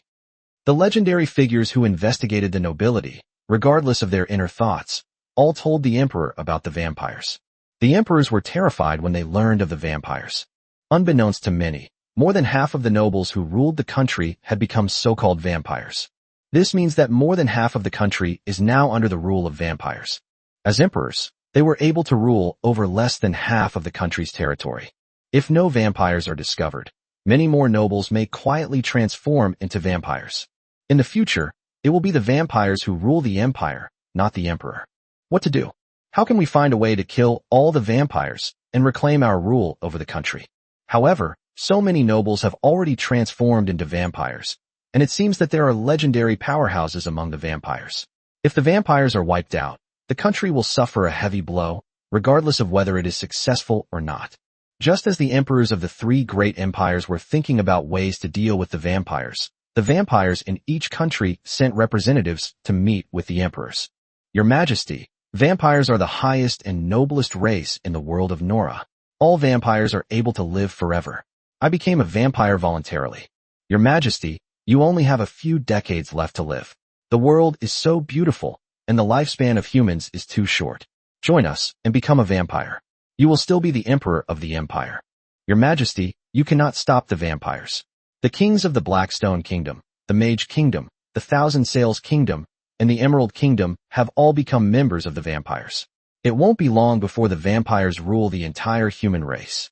[SPEAKER 1] The legendary figures who investigated the nobility, regardless of their inner thoughts, all told the emperor about the vampires. The emperors were terrified when they learned of the vampires. Unbeknownst to many, more than half of the nobles who ruled the country had become so-called vampires. This means that more than half of the country is now under the rule of vampires. As emperors, they were able to rule over less than half of the country's territory. If no vampires are discovered, many more nobles may quietly transform into vampires. In the future, it will be the vampires who rule the empire, not the emperor. What to do? How can we find a way to kill all the vampires and reclaim our rule over the country? However, so many nobles have already transformed into vampires, and it seems that there are legendary powerhouses among the vampires. If the vampires are wiped out, the country will suffer a heavy blow, regardless of whether it is successful or not. Just as the emperors of the three great empires were thinking about ways to deal with the vampires in each country sent representatives to meet with the emperors. Your Majesty, vampires are the highest and noblest race in the world of Nora. All vampires are able to live forever. I became a vampire voluntarily. Your Majesty, you only have a few decades left to live. The world is so beautiful, and the lifespan of humans is too short. Join us and become a vampire. You will still be the emperor of the empire. Your Majesty, you cannot stop the vampires. The kings of the Blackstone Kingdom, the Mage Kingdom, the Thousand Sails Kingdom, and the Emerald Kingdom have all become members of the vampires. It won't be long before the vampires rule the entire human race.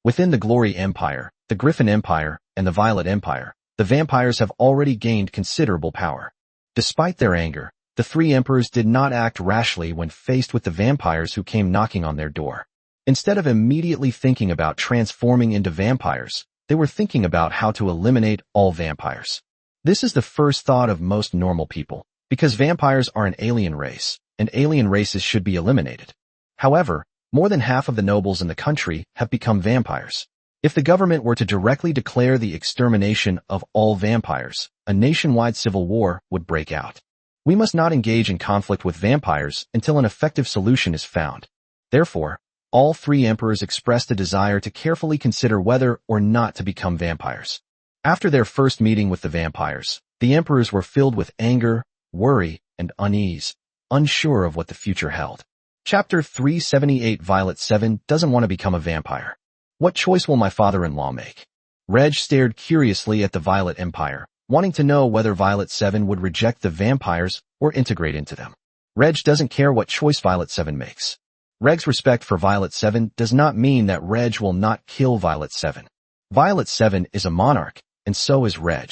[SPEAKER 1] Within the Glory Empire, the Griffin Empire, and the Violet Empire, the vampires have already gained considerable power. Despite their anger, the three emperors did not act rashly when faced with the vampires who came knocking on their door. Instead of immediately thinking about transforming into vampires, they were thinking about how to eliminate all vampires. This is the first thought of most normal people, because vampires are an alien race, and alien races should be eliminated. However, more than half of the nobles in the country have become vampires. If the government were to directly declare the extermination of all vampires, a nationwide civil war would break out. We must not engage in conflict with vampires until an effective solution is found. Therefore, all three emperors expressed a desire to carefully consider whether or not to become vampires. After their first meeting with the vampires, the emperors were filled with anger, worry, and unease, unsure of what the future held. Chapter 378 Violet 7 doesn't want to become a vampire. What choice will my father-in-law make? Reg stared curiously at the Violet Empire, wanting to know whether Violet 7 would reject the vampires or integrate into them. Reg doesn't care what choice Violet 7 makes. Reg's respect for Violet 7 does not mean that Reg will not kill Violet 7. Violet 7 is a monarch, and so is Reg.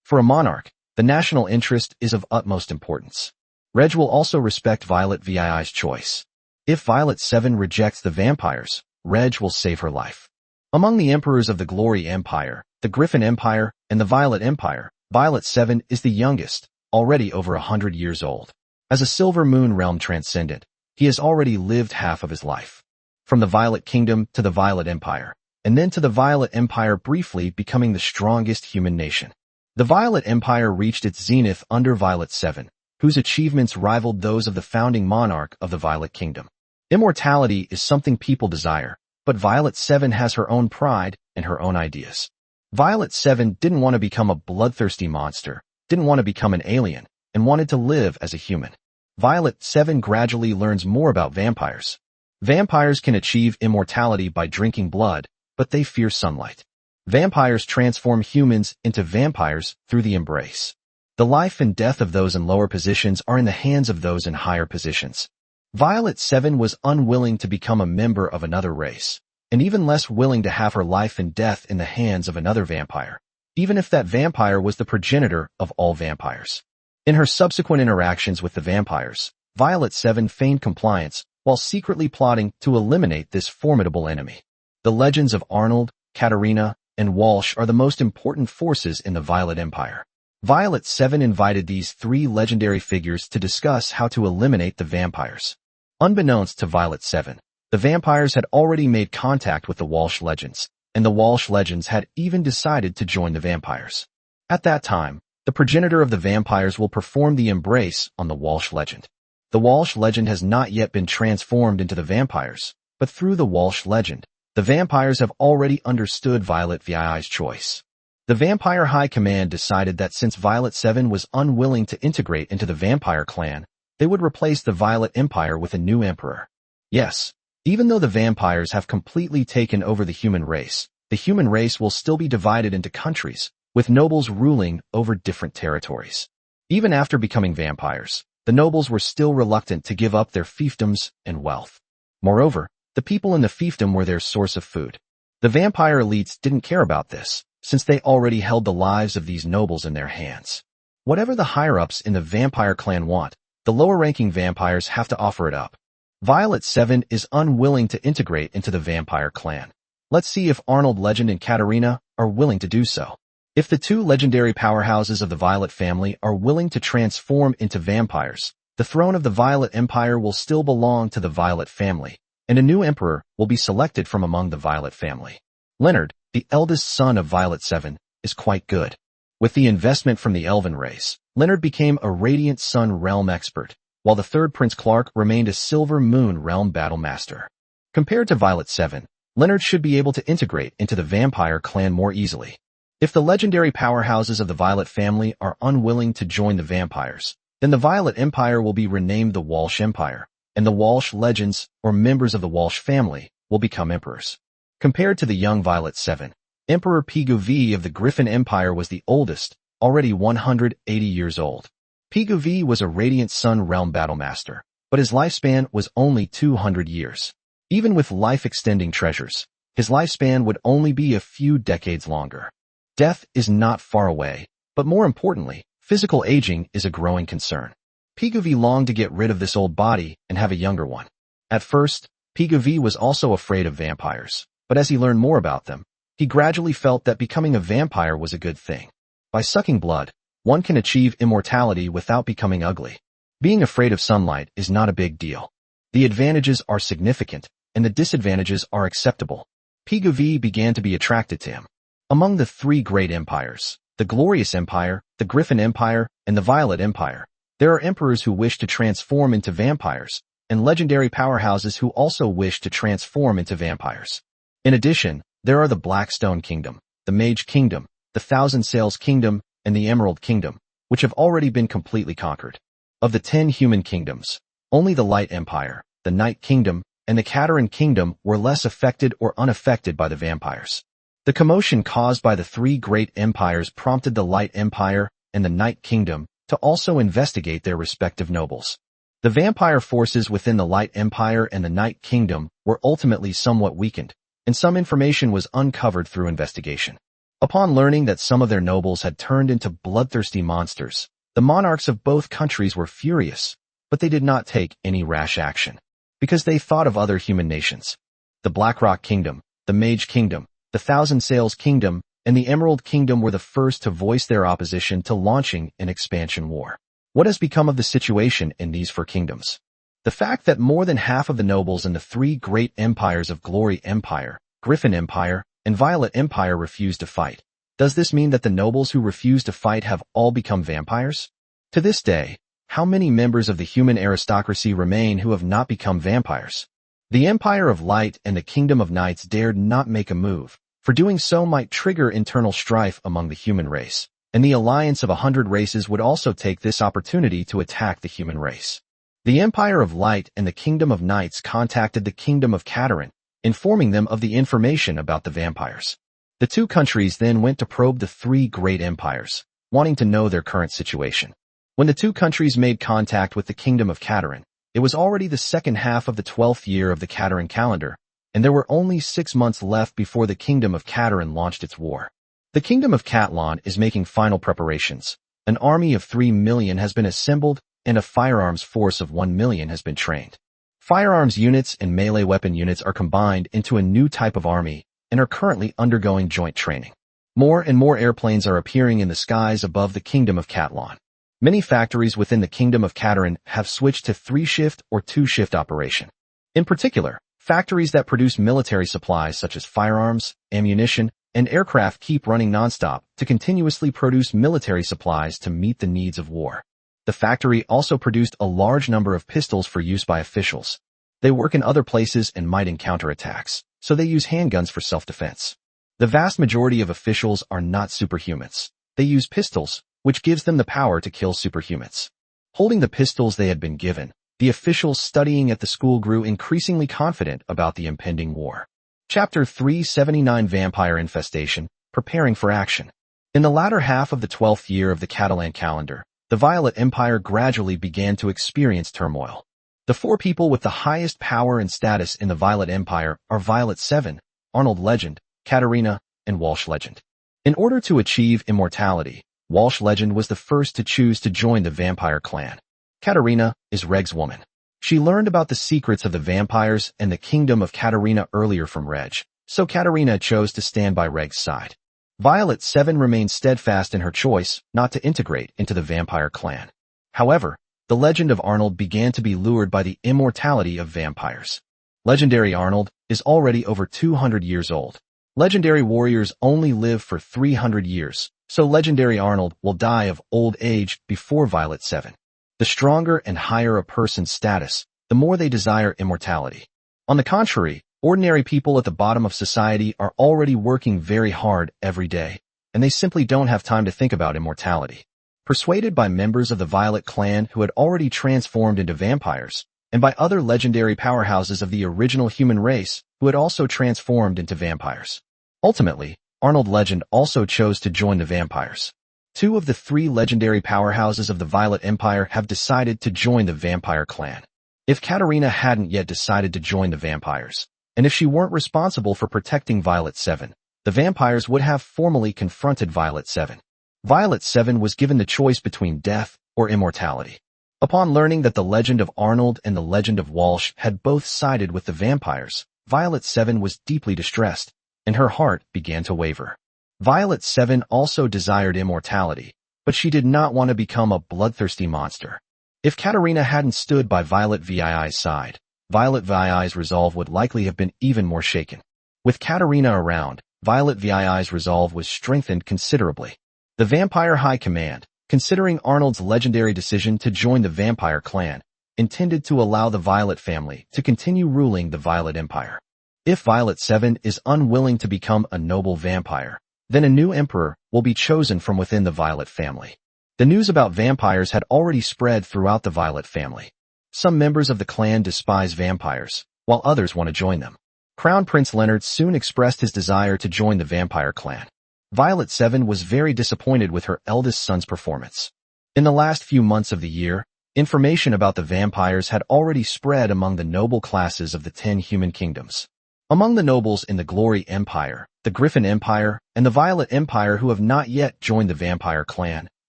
[SPEAKER 1] For a monarch, the national interest is of utmost importance. Reg will also respect Violet VII's choice. If Violet 7 rejects the vampires, Reg will save her life. Among the emperors of the Glory Empire, the Griffin Empire, and the Violet Empire, Violet 7 is the youngest, already over 100 years old. As a Silver Moon Realm transcendent, he has already lived half of his life. From the Violet Kingdom to the Violet Empire, and then to the Violet Empire briefly becoming the strongest human nation. The Violet Empire reached its zenith under Violet 7, whose achievements rivaled those of the founding monarch of the Violet Kingdom. Immortality is something people desire, but Violet 7 has her own pride and her own ideas. Violet 7 didn't want to become a bloodthirsty monster, didn't want to become an alien, and wanted to live as a human. Violet 7 gradually learns more about vampires. Vampires can achieve immortality by drinking blood, but they fear sunlight. Vampires transform humans into vampires through the embrace. The life and death of those in lower positions are in the hands of those in higher positions. Violet 7 was unwilling to become a member of another race, and even less willing to have her life and death in the hands of another vampire, even if that vampire was the progenitor of all vampires. In her subsequent interactions with the vampires, Violet 7 feigned compliance while secretly plotting to eliminate this formidable enemy. The legends of Arnold, Katarina, and Walsh are the most important forces in the Violet Empire. Violet 7 invited these three legendary figures to discuss how to eliminate the vampires. Unbeknownst to Violet 7, the vampires had already made contact with the Walsh legends, and the Walsh legends had even decided to join the vampires. At that time, the progenitor of the vampires will perform the embrace on the Walsh legend. The Walsh legend has not yet been transformed into the vampires, but through the Walsh legend, the vampires have already understood Violet VII's choice. The Vampire High Command decided that since Violet 7 was unwilling to integrate into the vampire clan, they would replace the Violet Empire with a new emperor. Yes, even though the vampires have completely taken over the human race will still be divided into countries, with nobles ruling over different territories. Even after becoming vampires, the nobles were still reluctant to give up their fiefdoms and wealth. Moreover, the people in the fiefdom were their source of food. The vampire elites didn't care about this, since they already held the lives of these nobles in their hands. Whatever the higher-ups in the vampire clan want, the lower-ranking vampires have to offer it up. Violet 7 is unwilling to integrate into the vampire clan. Let's see if Arnold Legend and Katarina are willing to do so. If the two legendary powerhouses of the Violet family are willing to transform into vampires, the throne of the Violet Empire will still belong to the Violet family, and a new emperor will be selected from among the Violet family. Leonard, the eldest son of Violet 7, is quite good. With the investment from the Elven race, Leonard became a Radiant Sun realm expert, while the third Prince Clark remained a Silver Moon realm battle master. Compared to Violet 7, Leonard should be able to integrate into the vampire clan more easily. If the legendary powerhouses of the Violet family are unwilling to join the vampires, then the Violet Empire will be renamed the Walsh Empire, and the Walsh legends, or members of the Walsh family, will become emperors. Compared to the young Violet 7, Emperor Pigu V of the Griffin Empire was the oldest, already 180 years old. Pigu V was a Radiant Sun realm battle master, but his lifespan was only 200 years. Even with life-extending treasures, his lifespan would only be a few decades longer. Death is not far away, but more importantly, physical aging is a growing concern. Pigu V longed to get rid of this old body and have a younger one. At first, Pigu V was also afraid of vampires, but as he learned more about them, he gradually felt that becoming a vampire was a good thing. By sucking blood, one can achieve immortality without becoming ugly. Being afraid of sunlight is not a big deal. The advantages are significant, and the disadvantages are acceptable. Pigu V began to be attracted to him. Among the three great empires, the Glorious Empire, the Griffin Empire, and the Violet Empire, there are emperors who wish to transform into vampires, and legendary powerhouses who also wish to transform into vampires. In addition, there are the Blackstone Kingdom, the Mage Kingdom, the Thousand Sails Kingdom, and the Emerald Kingdom, which have already been completely conquered. Of the 10 human kingdoms, only the Light Empire, the Night Kingdom, and the Kataran Kingdom were less affected or unaffected by the vampires. The commotion caused by the three great empires prompted the Light Empire and the Night Kingdom to also investigate their respective nobles. The vampire forces within the Light Empire and the Night Kingdom were ultimately somewhat weakened, and some information was uncovered through investigation. Upon learning that some of their nobles had turned into bloodthirsty monsters, the monarchs of both countries were furious, but they did not take any rash action, because they thought of other human nations. The Blackrock Kingdom, the Mage Kingdom, the Thousand Sails Kingdom, and the Emerald Kingdom were the first to voice their opposition to launching an expansion war. What has become of the situation in these four kingdoms? The fact that more than half of the nobles in the three great empires of Glory Empire, Griffin Empire, and Violet Empire refused to fight. Does this mean that the nobles who refused to fight have all become vampires? To this day, how many members of the human aristocracy remain who have not become vampires? The Empire of Light and the Kingdom of Nights dared not make a move, for doing so might trigger internal strife among the human race, and the alliance of 100 races would also take this opportunity to attack the human race. The Empire of Light and the Kingdom of Nights contacted the Kingdom of Kataran, informing them of the information about the vampires. The two countries then went to probe the three great empires, wanting to know their current situation. When the two countries made contact with the Kingdom of Kataran, it was already the second half of the 12th year of the Kataran calendar, and there were only 6 months left before the Kingdom of Kataran launched its war. The Kingdom of Katlan is making final preparations. An army of 3 million has been assembled, and a firearms force of 1 million has been trained. Firearms units and melee weapon units are combined into a new type of army and are currently undergoing joint training. More and more airplanes are appearing in the skies above the Kingdom of Catalan. Many factories within the Kingdom of Catalan have switched to 3-shift or 2-shift operation. In particular, factories that produce military supplies such as firearms, ammunition, and aircraft keep running nonstop to continuously produce military supplies to meet the needs of war. The factory also produced a large number of pistols for use by officials. They work in other places and might encounter attacks, so they use handguns for self-defense. The vast majority of officials are not superhumans. They use pistols, which gives them the power to kill superhumans. Holding the pistols they had been given, the officials studying at the school grew increasingly confident about the impending war. Chapter 379 Vampire Infestation, Preparing for Action. In the latter half of the 12th year of the Catalan calendar, the Violet Empire gradually began to experience turmoil. The 4 people with the highest power and status in the Violet Empire are Violet 7, Arnold Legend, Katarina, and Walsh Legend. In order to achieve immortality, Walsh Legend was the first to choose to join the vampire clan. Katarina is Reg's woman. She learned about the secrets of the vampires and the kingdom of Katarina earlier from Reg, so Katarina chose to stand by Reg's side. Violet 7 remained steadfast in her choice not to integrate into the vampire clan. However, the legend of Arnold began to be lured by the immortality of vampires. Legendary Arnold is already over 200 years old. Legendary warriors only live for 300 years, so Legendary Arnold will die of old age before Violet 7. The stronger and higher a person's status, the more they desire immortality. On the contrary, ordinary people at the bottom of society are already working very hard every day, and they simply don't have time to think about immortality. Persuaded by members of the Violet clan who had already transformed into vampires, and by other legendary powerhouses of the original human race who had also transformed into vampires. Ultimately, Arnold Legend also chose to join the vampires. 2 of the 3 legendary powerhouses of the Violet Empire have decided to join the vampire clan. If Katarina hadn't yet decided to join the vampires, and if she weren't responsible for protecting Violet 7, the vampires would have formally confronted Violet 7. Violet 7 was given the choice between death or immortality. Upon learning that the legend of Arnold and the legend of Walsh had both sided with the vampires, Violet 7 was deeply distressed, and her heart began to waver. Violet 7 also desired immortality, but she did not want to become a bloodthirsty monster. If Katarina hadn't stood by Violet VII's side, Violet VII's resolve would likely have been even more shaken. With Katarina around, Violet VII's resolve was strengthened considerably. The Vampire High Command, considering Arnold's legendary decision to join the vampire clan, intended to allow the Violet family to continue ruling the Violet Empire. If Violet 7 is unwilling to become a noble vampire, then a new emperor will be chosen from within the Violet family. The news about vampires had already spread throughout the Violet family. Some members of the clan despise vampires, while others want to join them. Crown Prince Leonard soon expressed his desire to join the vampire clan. Violet 7 was very disappointed with her eldest son's performance. In the last few months of the year, information about the vampires had already spread among the noble classes of the 10 human kingdoms. Among the nobles in the Glory Empire, the Griffin Empire, and the Violet Empire who have not yet joined the vampire clan,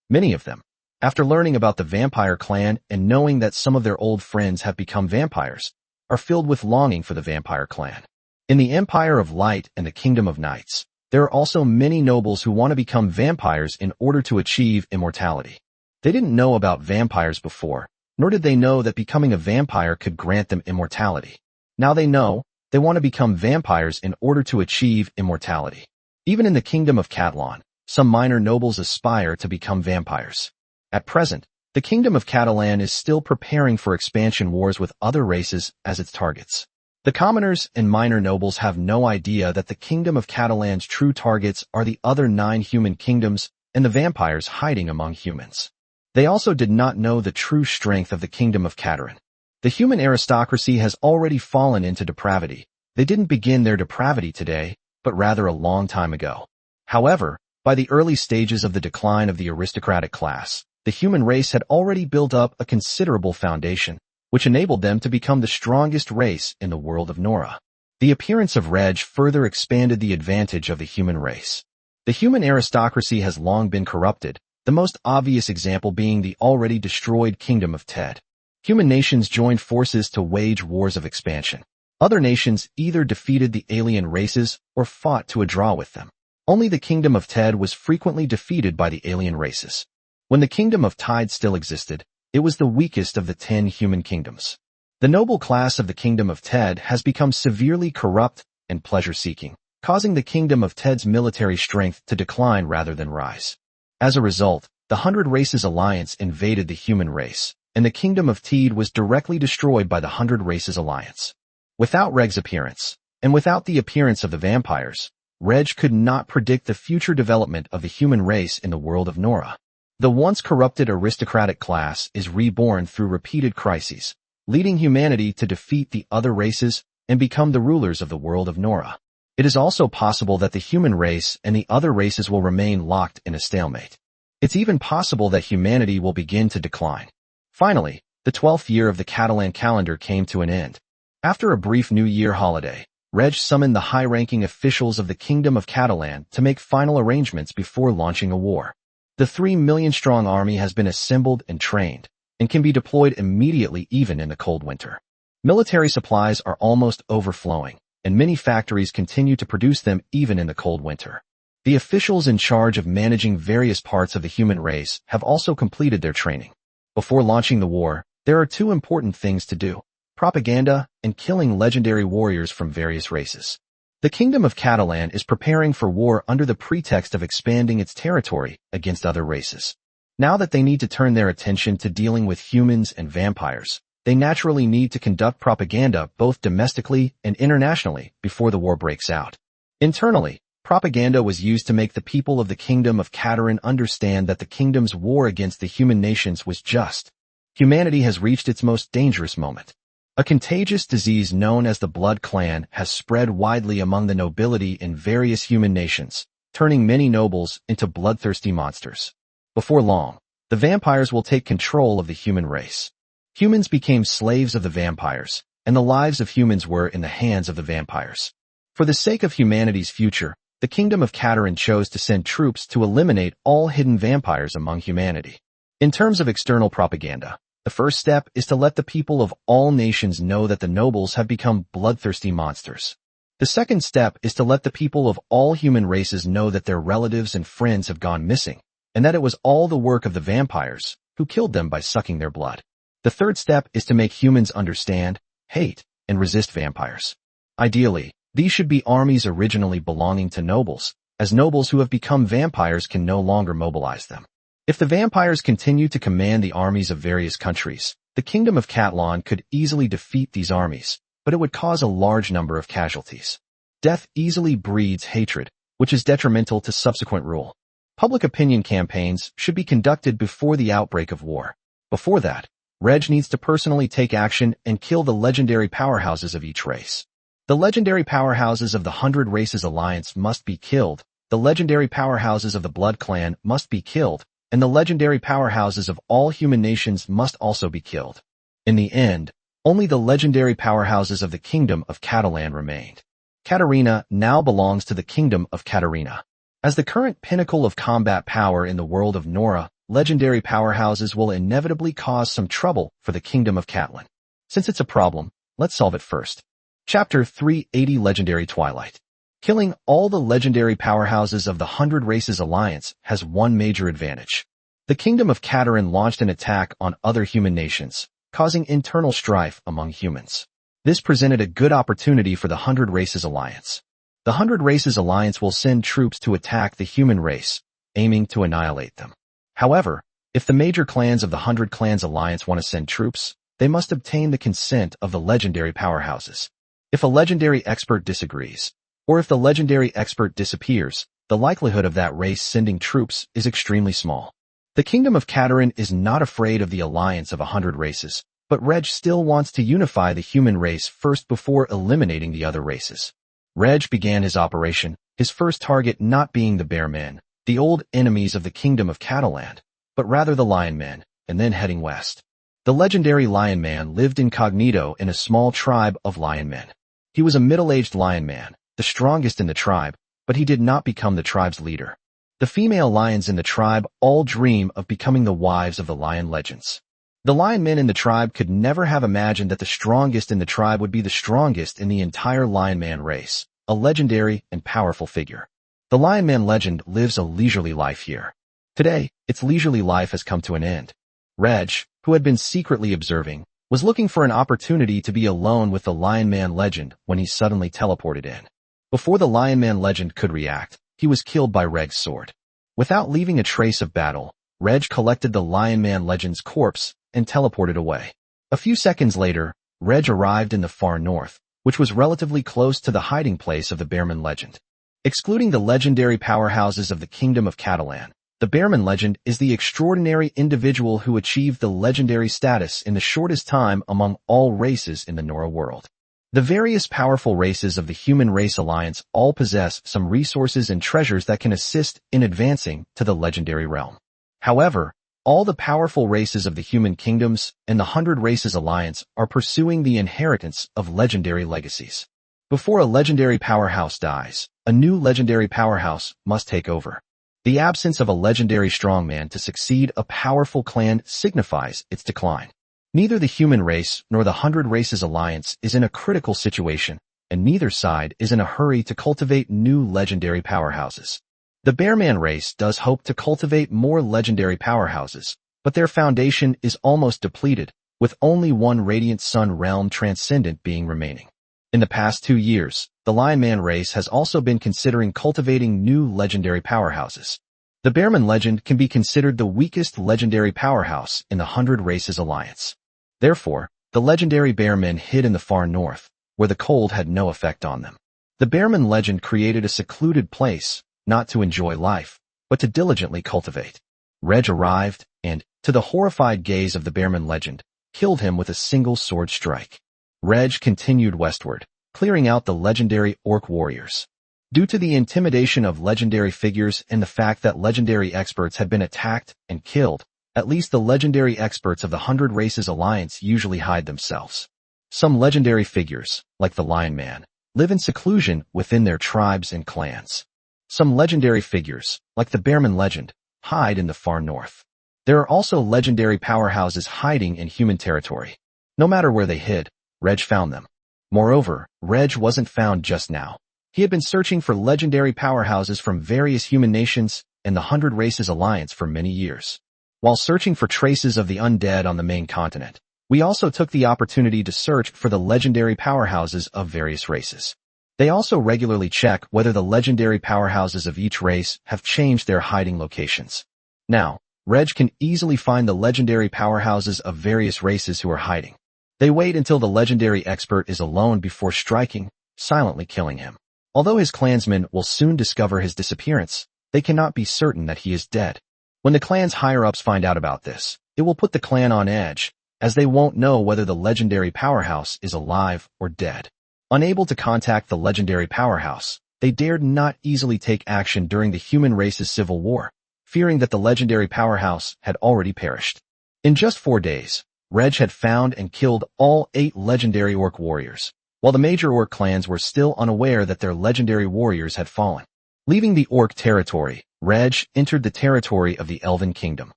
[SPEAKER 1] many of them, after learning about the vampire clan and knowing that some of their old friends have become vampires, are filled with longing for the vampire clan. In the Empire of Light and the Kingdom of Nights, there are also many nobles who want to become vampires in order to achieve immortality. They didn't know about vampires before, nor did they know that becoming a vampire could grant them immortality. Now they know. They want to become vampires in order to achieve immortality. Even in the Kingdom of Catalan, some minor nobles aspire to become vampires. At present, the Kingdom of Catalan is still preparing for expansion wars with other races as its targets. The commoners and minor nobles have no idea that the Kingdom of Catalan's true targets are the other 9 human kingdoms and the vampires hiding among humans. They also did not know the true strength of the Kingdom of Catalan. The human aristocracy has already fallen into depravity. They didn't begin their depravity today, but rather a long time ago. However, by the early stages of the decline of the aristocratic class, the human race had already built up a considerable foundation, which enabled them to become the strongest race in the world of Nora. The appearance of Reg further expanded the advantage of the human race. The human aristocracy has long been corrupted, the most obvious example being the already destroyed Kingdom of Ted. Human nations joined forces to wage wars of expansion. Other nations either defeated the alien races or fought to a draw with them. Only the kingdom of Ted was frequently defeated by the alien races. When the kingdom of Tide still existed, it was the weakest of the 10 human kingdoms. The noble class of the kingdom of Ted has become severely corrupt and pleasure-seeking, causing the kingdom of Ted's military strength to decline rather than rise. As a result, the 100 Races Alliance invaded the human race, and the kingdom of Teed was directly destroyed by the 100 Races Alliance. Without Reg's appearance, and without the appearance of the vampires, Reg could not predict the future development of the human race in the world of Nora. The once corrupted aristocratic class is reborn through repeated crises, leading humanity to defeat the other races and become the rulers of the world of Nora. It is also possible that the human race and the other races will remain locked in a stalemate. It's even possible that humanity will begin to decline. Finally, the 12th year of the Catalan calendar came to an end. After a brief New Year holiday, Reg summoned the high-ranking officials of the Kingdom of Catalan to make final arrangements before launching a war. The 3 million-strong army has been assembled and trained, and can be deployed immediately even in the cold winter. Military supplies are almost overflowing, and many factories continue to produce them even in the cold winter. The officials in charge of managing various parts of the human race have also completed their training. Before launching the war, there are 2 important things to do: propaganda and killing legendary warriors from various races. The Kingdom of Catalan is preparing for war under the pretext of expanding its territory against other races. Now that they need to turn their attention to dealing with humans and vampires, they naturally need to conduct propaganda both domestically and internationally before the war breaks out. Internally, propaganda was used to make the people of the Kingdom of Catalan understand that the kingdom's war against the human nations was just. Humanity has reached its most dangerous moment. A contagious disease known as the Blood Clan has spread widely among the nobility in various human nations, turning many nobles into bloodthirsty monsters. Before long, the vampires will take control of the human race. Humans became slaves of the vampires, and the lives of humans were in the hands of the vampires. For the sake of humanity's future, the Kingdom of Catalan chose to send troops to eliminate all hidden vampires among humanity. In terms of external propaganda, the first step is to let the people of all nations know that the nobles have become bloodthirsty monsters. The second step is to let the people of all human races know that their relatives and friends have gone missing, and that it was all the work of the vampires, who killed them by sucking their blood. The third step is to make humans understand, hate, and resist vampires. Ideally, these should be armies originally belonging to nobles, as nobles who have become vampires can no longer mobilize them. If the vampires continue to command the armies of various countries, the Kingdom of Catalan could easily defeat these armies, but it would cause a large number of casualties. Death easily breeds hatred, which is detrimental to subsequent rule. Public opinion campaigns should be conducted before the outbreak of war. Before that, Reg needs to personally take action and kill the legendary powerhouses of each race. The legendary powerhouses of the 100 Races Alliance must be killed, the legendary powerhouses of the Blood Clan must be killed, and the legendary powerhouses of all human nations must also be killed. In the end, only the legendary powerhouses of the Kingdom of Catalan remained. Katarina now belongs to the Kingdom of Katarina. As the current pinnacle of combat power in the world of Nora, legendary powerhouses will inevitably cause some trouble for the Kingdom of Catalan. Since it's a problem, let's solve it first. Chapter 380 Legendary Twilight. Killing all the legendary powerhouses of the 100 Races Alliance has one major advantage. The Kingdom of Catalan launched an attack on other human nations, causing internal strife among humans. This presented a good opportunity for the 100 Races Alliance. The 100 Races Alliance will send troops to attack the human race, aiming to annihilate them. However, if the major clans of the 100 Clans Alliance want to send troops, they must obtain the consent of the legendary powerhouses. If a legendary expert disagrees, or if the legendary expert disappears, the likelihood of that race sending troops is extremely small. The Kingdom of Catalan is not afraid of the alliance of 100 races, but Reg still wants to unify the human race first before eliminating the other races. Reg began his operation, his first target not being the Bear Men, the old enemies of the Kingdom of Catalan, but rather the Lion Men, and then heading west. The legendary Lion Man lived incognito in a small tribe of Lion Men. He was a middle-aged Lion Man, the strongest in the tribe, but he did not become the tribe's leader. The female lions in the tribe all dream of becoming the wives of the lion legends. The lion men in the tribe could never have imagined that the strongest in the tribe would be the strongest in the entire lion man race, a legendary and powerful figure. The Lion Man legend lives a leisurely life here. Today, its leisurely life has come to an end. Reg, who had been secretly observing, was looking for an opportunity to be alone with the Lion Man legend when he suddenly teleported in. Before the Lion Man legend could react, he was killed by Reg's sword. Without leaving a trace of battle, Reg collected the Lion Man legend's corpse and teleported away. A few seconds later, Reg arrived in the far north, which was relatively close to the hiding place of the Bearman legend. Excluding the legendary powerhouses of the Kingdom of Catalan, the Bearman legend is the extraordinary individual who achieved the legendary status in the shortest time among all races in the Nora world. The various powerful races of the Human Race Alliance all possess some resources and treasures that can assist in advancing to the legendary realm. However, all the powerful races of the Human Kingdoms and the 100 Races Alliance are pursuing the inheritance of legendary legacies. Before a legendary powerhouse dies, a new legendary powerhouse must take over. The absence of a legendary strongman to succeed a powerful clan signifies its decline. Neither the human race nor the 100 Races Alliance is in a critical situation, and neither side is in a hurry to cultivate new legendary powerhouses. The Bearman race does hope to cultivate more legendary powerhouses, but their foundation is almost depleted, with only one Radiant Sun realm transcendent being remaining. In the past 2 years, the Lion Man race has also been considering cultivating new legendary powerhouses. The Bearman legend can be considered the weakest legendary powerhouse in the 100 Races Alliance. Therefore, the legendary Bearmen hid in the far north, where the cold had no effect on them. The Bearman legend created a secluded place, not to enjoy life, but to diligently cultivate. Reg arrived and, to the horrified gaze of the Bearman legend, killed him with a single sword strike. Reg continued westward, clearing out the legendary orc warriors. Due to the intimidation of legendary figures and the fact that legendary experts had been attacked and killed, at least the legendary experts of the 100 Races Alliance usually hide themselves. Some legendary figures, like the Lion Man, live in seclusion within their tribes and clans. Some legendary figures, like the Bearman legend, hide in the far north. There are also legendary powerhouses hiding in human territory. No matter where they hid, Reg found them. Moreover, Reg wasn't found just now. He had been searching for legendary powerhouses from various human nations and the 100 Races Alliance for many years. While searching for traces of the undead on the main continent, we also took the opportunity to search for the legendary powerhouses of various races. They also regularly check whether the legendary powerhouses of each race have changed their hiding locations. Now, Reg can easily find the legendary powerhouses of various races who are hiding. They wait until the legendary expert is alone before striking, silently killing him. Although his clansmen will soon discover his disappearance, they cannot be certain that he is dead. When the clan's higher-ups find out about this, it will put the clan on edge, as they won't know whether the legendary powerhouse is alive or dead. Unable to contact the legendary powerhouse, they dared not easily take action during the human race's civil war, fearing that the legendary powerhouse had already perished. In just 4 days, Reg had found and killed all 8 legendary orc warriors, while the major orc clans were still unaware that their legendary warriors had fallen. Leaving the orc territory, Reg entered the territory of the Elven Kingdom.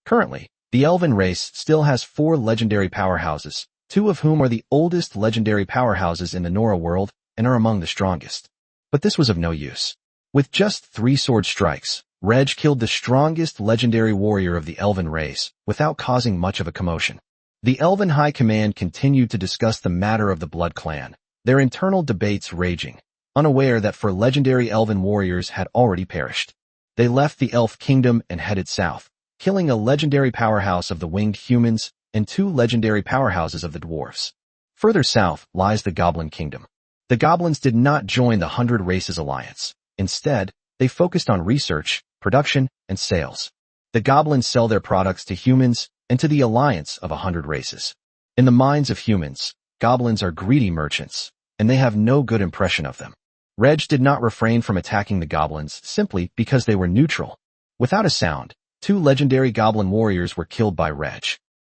[SPEAKER 1] Currently, the Elven race still has 4 legendary powerhouses, 2 of whom are the oldest legendary powerhouses in the Nora world and are among the strongest. But this was of no use. With just 3 sword strikes, Reg killed the strongest legendary warrior of the Elven race without causing much of a commotion. The Elven High Command continued to discuss the matter of the Blood Clan, their internal debates raging, unaware that 4 legendary Elven warriors had already perished. They left the Elf Kingdom and headed south, killing a legendary powerhouse of the Winged Humans and 2 legendary powerhouses of the Dwarves. Further south lies the Goblin Kingdom. The Goblins did not join the 100 Races Alliance. Instead, they focused on research, production, and sales. The Goblins sell their products to humans and to the alliance of 100 races. In the minds of humans, goblins are greedy merchants, and they have no good impression of them. Reg did not refrain from attacking the goblins simply because they were neutral. Without a sound, 2 legendary goblin warriors were killed by Reg.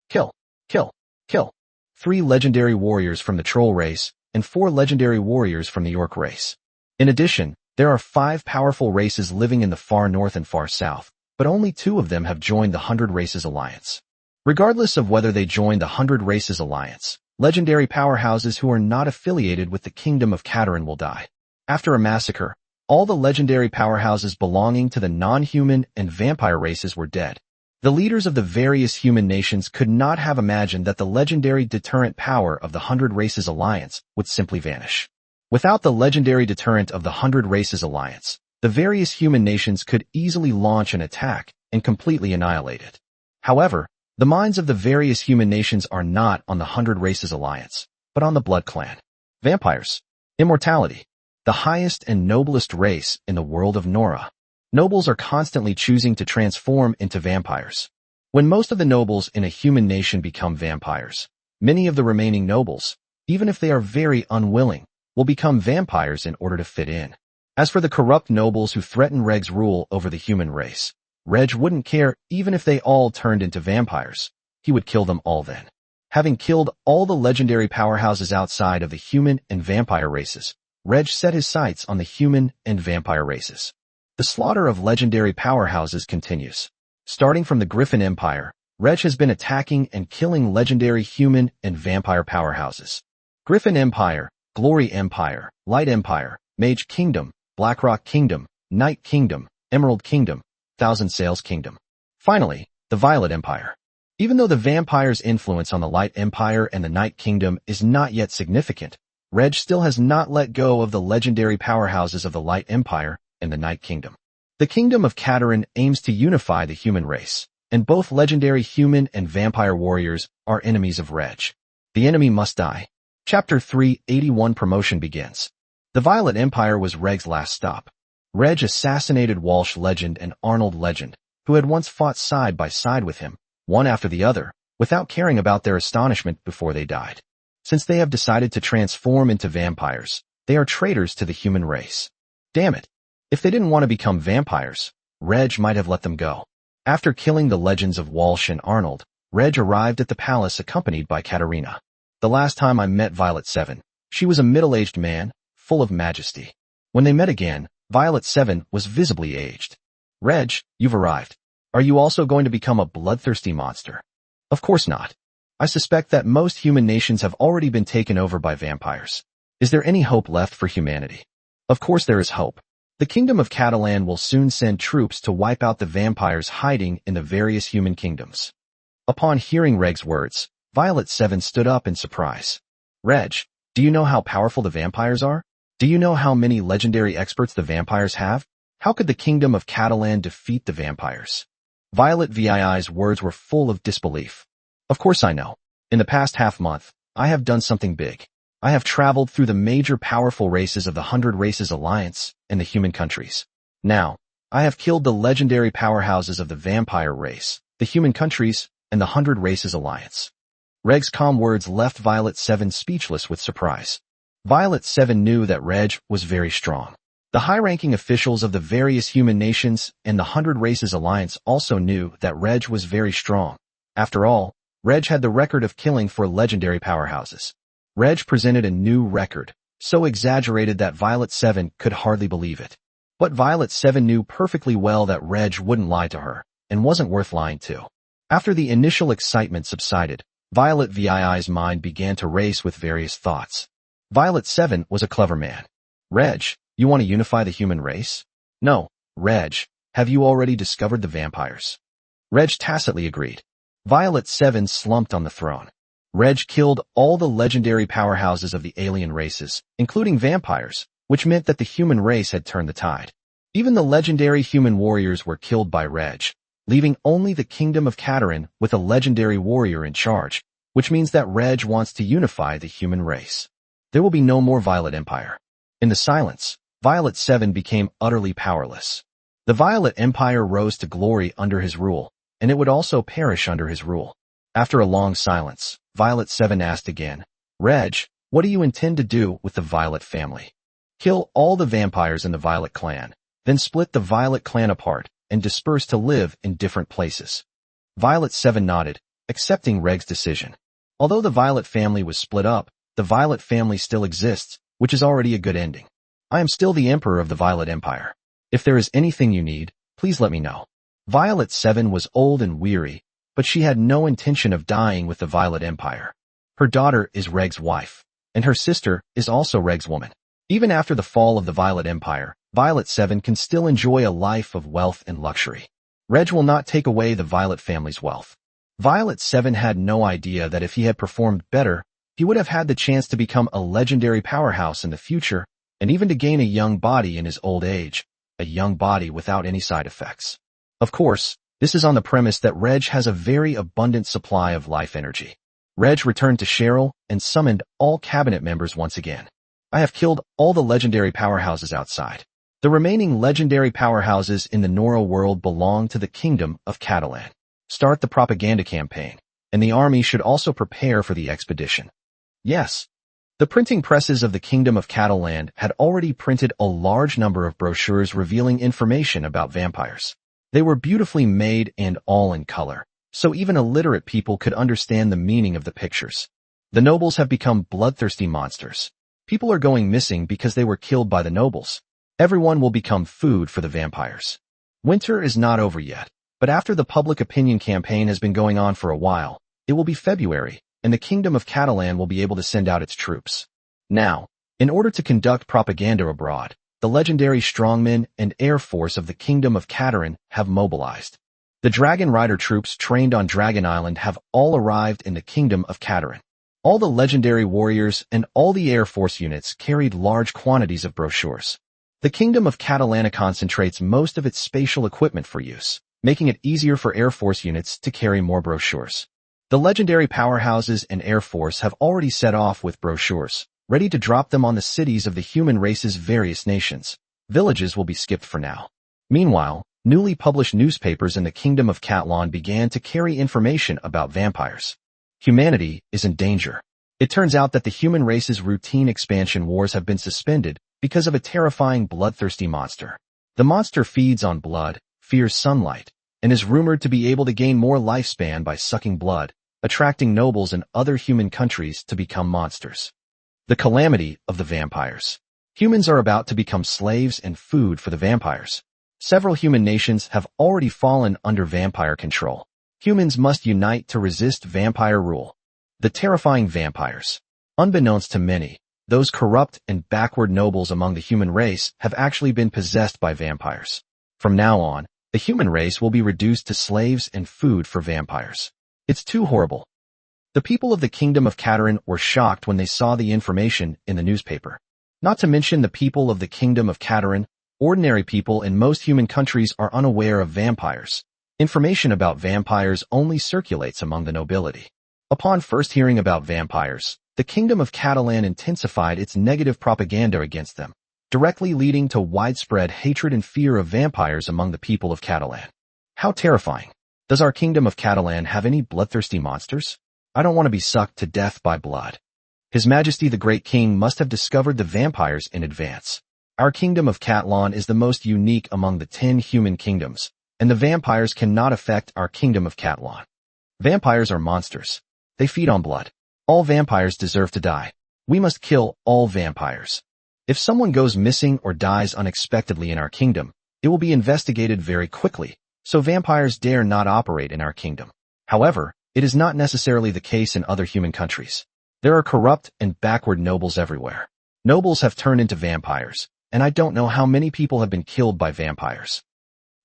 [SPEAKER 1] Kill, kill, kill. 3 legendary warriors from the troll race and 4 legendary warriors from the orc race. In addition, there are 5 powerful races living in the far north and far south, but only 2 of them have joined the 100 Races Alliance. Regardless of whether they join the 100 Races Alliance, legendary powerhouses who are not affiliated with the Kingdom of Catalan will die. After a massacre, All the legendary powerhouses belonging to the non-human and vampire races were dead. The leaders of the various human nations could not have imagined that the legendary deterrent power of the Hundred Races Alliance would simply vanish. Without the legendary deterrent of the Hundred Races Alliance, the various human nations could easily launch an attack and completely annihilate it. However, the minds of the various human nations are not on the Hundred Races Alliance, but on the Blood Clan. Vampires. Immortality. The highest and noblest race in the world of Nora. Nobles are constantly choosing to transform into vampires. When most of the nobles in a human nation become vampires, many of the remaining nobles, even if they are very unwilling, will become vampires in order to fit in. As for the corrupt nobles who threaten Reg's rule over the human race, Reg wouldn't care even if they all turned into vampires. He would kill them all then. Having killed all the legendary powerhouses outside of the human and vampire races, Reg set his sights on the human and vampire races. The slaughter of legendary powerhouses continues. Starting from the Griffin Empire, Reg has been attacking and killing legendary human and vampire powerhouses. Griffin Empire, Glory Empire, Light Empire, Mage Kingdom, Blackrock Kingdom, Night Kingdom, Emerald Kingdom, Thousand Sails Kingdom. Finally, the Violet Empire. Even though the vampire's influence on the Light Empire and the Night Kingdom is not yet significant, Reg still has not let go of the legendary powerhouses of the Light Empire and the Night Kingdom. The Kingdom of Katerin aims to unify the human race, and both legendary human and vampire warriors are enemies of Reg. The enemy must die. Chapter 381 Promotion begins. The Violet Empire was Reg's last stop. Reg assassinated Walsh Legend and Arnold Legend, who had once fought side by side with him, one after the other, without caring about their astonishment before they died. Since they have decided to transform into vampires, they are traitors to the human race. Damn it. If they didn't want to become vampires, Reg might have let them go. After killing the legends of Walsh and Arnold, Reg arrived at the palace accompanied by Katerina. The last time I met Violet 7, she was a middle-aged man, full of majesty. When they met again, Violet 7 was visibly aged. Reg, you've arrived. Are you also going to become a bloodthirsty monster? Of course not. I suspect that most human nations have already been taken over by vampires. Is there any hope left for humanity? Of course there is hope. The Kingdom of Catalan will soon send troops to wipe out the vampires hiding in the various human kingdoms. Upon hearing Reg's words, Violet 7 stood up in surprise. Reg, do you know how powerful the vampires are? Do you know how many legendary experts the vampires have? How could the Kingdom of Catalan defeat the vampires? Violet VII's words were full of disbelief. Of course I know. In the past half-month, I have done something big. I have traveled through the major powerful races of the Hundred Races Alliance and the human countries. Now, I have killed the legendary powerhouses of the vampire race, the human countries, and the Hundred Races Alliance. Reg's calm words left Violet 7 speechless with surprise. Violet 7 knew that Reg was very strong. The high-ranking officials of the various human nations and the Hundred Races Alliance also knew that Reg was very strong. After all, Reg had the record of killing for legendary powerhouses. Reg presented a new record, so exaggerated that Violet 7 could hardly believe it. But Violet 7 knew perfectly well that Reg wouldn't lie to her, and wasn't worth lying to. After the initial excitement subsided, Violet VII's mind began to race with various thoughts. Violet 7 was a clever man. Reg, you want to unify the human race? No, Reg, have you already discovered the vampires? Reg tacitly agreed. Violet 7 slumped on the throne. Reg killed all the legendary powerhouses of the alien races, including vampires, which meant that the human race had turned the tide. Even the legendary human warriors were killed by Reg, leaving only the Kingdom of Katerin with a legendary warrior in charge, which means that Reg wants to unify the human race. There will be no more Violet Empire. In the silence, Violet 7 became utterly powerless. The Violet Empire rose to glory under his rule, and it would also perish under his rule. After a long silence, Violet 7 asked again, Reg, what do you intend to do with the Violet family? Kill all the vampires in the Violet clan, then split the Violet clan apart and disperse to live in different places. Violet 7 nodded, accepting Reg's decision. Although the Violet family was split up, the Violet family still exists, which is already a good ending. I am still the Emperor of the Violet Empire. If there is anything you need, please let me know. Violet 7 was old and weary, but she had no intention of dying with the Violet Empire. Her daughter is Reg's wife, and her sister is also Reg's woman. Even after the fall of the Violet Empire, Violet 7 can still enjoy a life of wealth and luxury. Reg will not take away the Violet family's wealth. Violet 7 had no idea that if he had performed better, he would have had the chance to become a legendary powerhouse in the future, and even to gain a young body in his old age, a young body without any side effects. Of course, this is on the premise that Reg has a very abundant supply of life energy. Reg returned to Cheryl and summoned all cabinet members once again. I have killed all the legendary powerhouses outside. The remaining legendary powerhouses in the Nora world belong to the Kingdom of Catalan. Start the propaganda campaign, and the army should also prepare for the expedition. Yes. The printing presses of the Kingdom of Catalan had already printed a large number of brochures revealing information about vampires. They were beautifully made and all in color, so even illiterate people could understand the meaning of the pictures. The nobles have become bloodthirsty monsters. People are going missing because they were killed by the nobles. Everyone will become food for the vampires. Winter is not over yet, but after the public opinion campaign has been going on for a while, it will be February, and the Kingdom of Catalan will be able to send out its troops. Now, in order to conduct propaganda abroad, the legendary strongmen and air force of the Kingdom of Catalan have mobilized. The Dragon Rider troops trained on Dragon Island have all arrived in the Kingdom of Catalan. All the legendary warriors and all the air force units carried large quantities of brochures. The Kingdom of Catalana concentrates most of its spatial equipment for use, making it easier for air force units to carry more brochures. The legendary powerhouses and air force have already set off with brochures, ready to drop them on the cities of the human race's various nations. Villages will be skipped for now. Meanwhile, newly published newspapers in the Kingdom of Catalan began to carry information about vampires. Humanity is in danger. It turns out that the human race's routine expansion wars have been suspended because of a terrifying bloodthirsty monster. The monster feeds on blood, fears sunlight, and is rumored to be able to gain more lifespan by sucking blood, attracting nobles in other human countries to become monsters. The calamity of the vampires. Humans are about to become slaves and food for the vampires. Several human nations have already fallen under vampire control. Humans must unite to resist vampire rule. The terrifying vampires. Unbeknownst to many, those corrupt and backward nobles among the human race have actually been possessed by vampires. From now on, the human race will be reduced to slaves and food for vampires. It's too horrible. The people of the Kingdom of Catalan were shocked when they saw the information in the newspaper. Not to mention the people of the Kingdom of Catalan, ordinary people in most human countries are unaware of vampires. Information about vampires only circulates among the nobility. Upon first hearing about vampires, the Kingdom of Catalan intensified its negative propaganda against them, directly leading to widespread hatred and fear of vampires among the people of Catalan. How terrifying. Does our Kingdom of Catalan have any bloodthirsty monsters? I don't want to be sucked to death by blood. His Majesty the Great King must have discovered the vampires in advance. Our Kingdom of Catalan is the most unique among the 10 human kingdoms, and the vampires cannot affect our Kingdom of Catalan. Vampires are monsters. They feed on blood. All vampires deserve to die. We must kill all vampires. If someone goes missing or dies unexpectedly in our kingdom, it will be investigated very quickly, so vampires dare not operate in our kingdom. However, it is not necessarily the case in other human countries. There are corrupt and backward nobles everywhere. Nobles have turned into vampires, and I don't know how many people have been killed by vampires.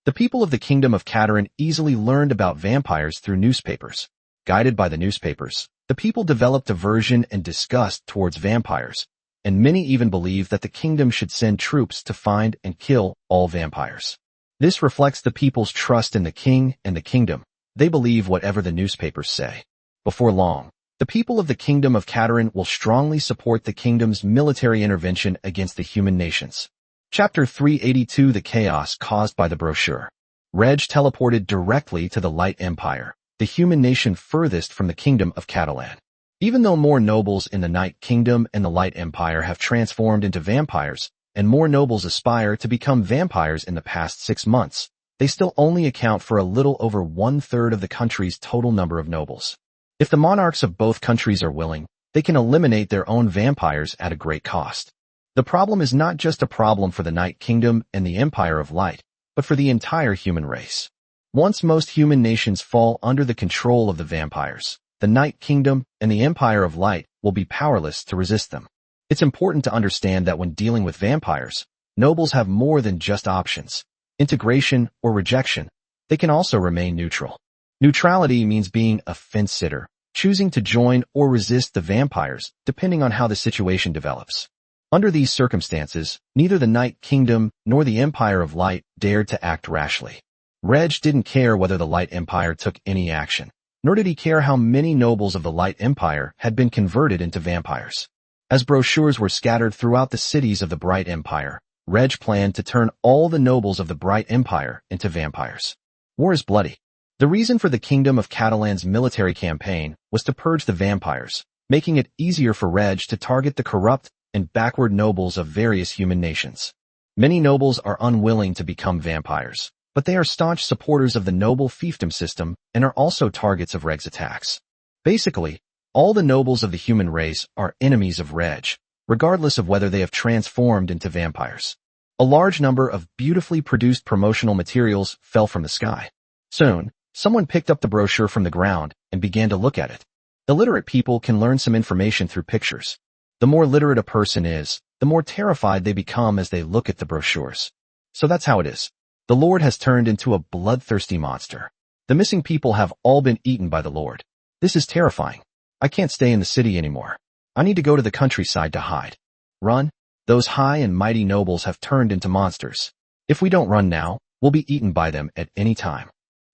[SPEAKER 1] The people of the Kingdom of Catalan easily learned about vampires through newspapers. Guided by the newspapers, the people developed aversion and disgust towards vampires, and many even believe that the kingdom should send troops to find and kill all vampires. This reflects the people's trust in the king and the kingdom. They believe whatever the newspapers say. Before long, the people of the Kingdom of Catalan will strongly support the kingdom's military intervention against the human nations. Chapter 382: The Chaos Caused by the Brochure. Reg teleported directly to the Light Empire, the human nation furthest from the Kingdom of Catalan. Even though more nobles in the Night Kingdom and the Light Empire have transformed into vampires, and more nobles aspire to become vampires in the past 6 months, they still only account for a little over 1/3 of the country's total number of nobles. If the monarchs of both countries are willing, they can eliminate their own vampires at a great cost. The problem is not just a problem for the Night Kingdom and the Empire of Light, but for the entire human race. Once most human nations fall under the control of the vampires, the Night Kingdom and the Empire of Light will be powerless to resist them. It's important to understand that when dealing with vampires, nobles have more than just options: integration or rejection. They can also remain neutral. Neutrality means being a fence-sitter, choosing to join or resist the vampires, depending on how the situation develops. Under these circumstances, neither the Night Kingdom nor the Empire of Light dared to act rashly. Reg didn't care whether the Light Empire took any action, nor did he care how many nobles of the Light Empire had been converted into vampires. As brochures were scattered throughout the cities of the Bright Empire, Reg planned to turn all the nobles of the Bright Empire into vampires. War is bloody. The reason for the Kingdom of Catalan's military campaign was to purge the vampires, making it easier for Reg to target the corrupt and backward nobles of various human nations. Many nobles are unwilling to become vampires, but they are staunch supporters of the noble fiefdom system and are also targets of Reg's attacks. Basically, all the nobles of the human race are enemies of Reg, regardless of whether they have transformed into vampires. A large number of beautifully produced promotional materials fell from the sky. Soon, someone picked up the brochure from the ground and began to look at it. Illiterate people can learn some information through pictures. The more literate a person is, the more terrified they become as they look at the brochures. So that's how it is. The Lord has turned into a bloodthirsty monster. The missing people have all been eaten by the Lord. This is terrifying. I can't stay in the city anymore. I need to go to the countryside to hide. Run? Those high and mighty nobles have turned into monsters. If we don't run now, we'll be eaten by them at any time.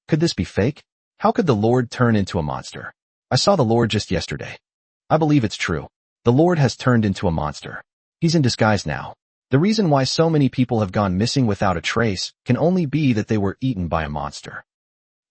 [SPEAKER 1] Could this be fake? How could the Lord turn into a monster? I saw the Lord just yesterday. I believe it's true. The Lord has turned into a monster. He's in disguise now. The reason why so many people have gone missing without a trace can only be that they were eaten by a monster.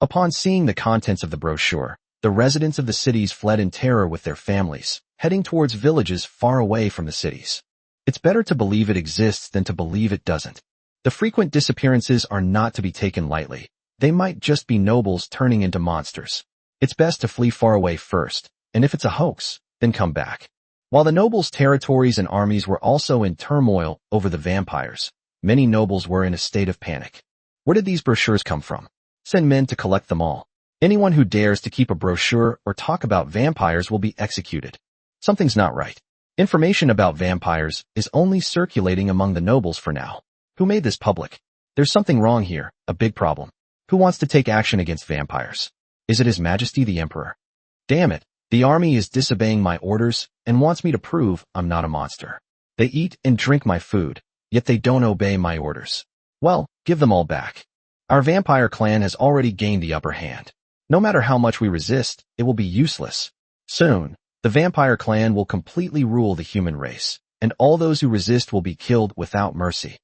[SPEAKER 1] Upon seeing the contents of the brochure, the residents of the cities fled in terror with their families, heading towards villages far away from the cities. It's better to believe it exists than to believe it doesn't. The frequent disappearances are not to be taken lightly. They might just be nobles turning into monsters. It's best to flee far away first, and if it's a hoax, then come back. While the nobles' territories and armies were also in turmoil over the vampires, many nobles were in a state of panic. Where did these brochures come from? Send men to collect them all. Anyone who dares to keep a brochure or talk about vampires will be executed. Something's not right. Information about vampires is only circulating among the nobles for now. Who made this public? There's something wrong here, a big problem. Who wants to take action against vampires? Is it His Majesty the Emperor? Damn it. The army is disobeying my orders and wants me to prove I'm not a monster. They eat and drink my food, yet they don't obey my orders. Well, give them all back. Our vampire clan has already gained the upper hand. No matter how much we resist, it will be useless. Soon, the vampire clan will completely rule the human race, and all those who resist will be killed without mercy.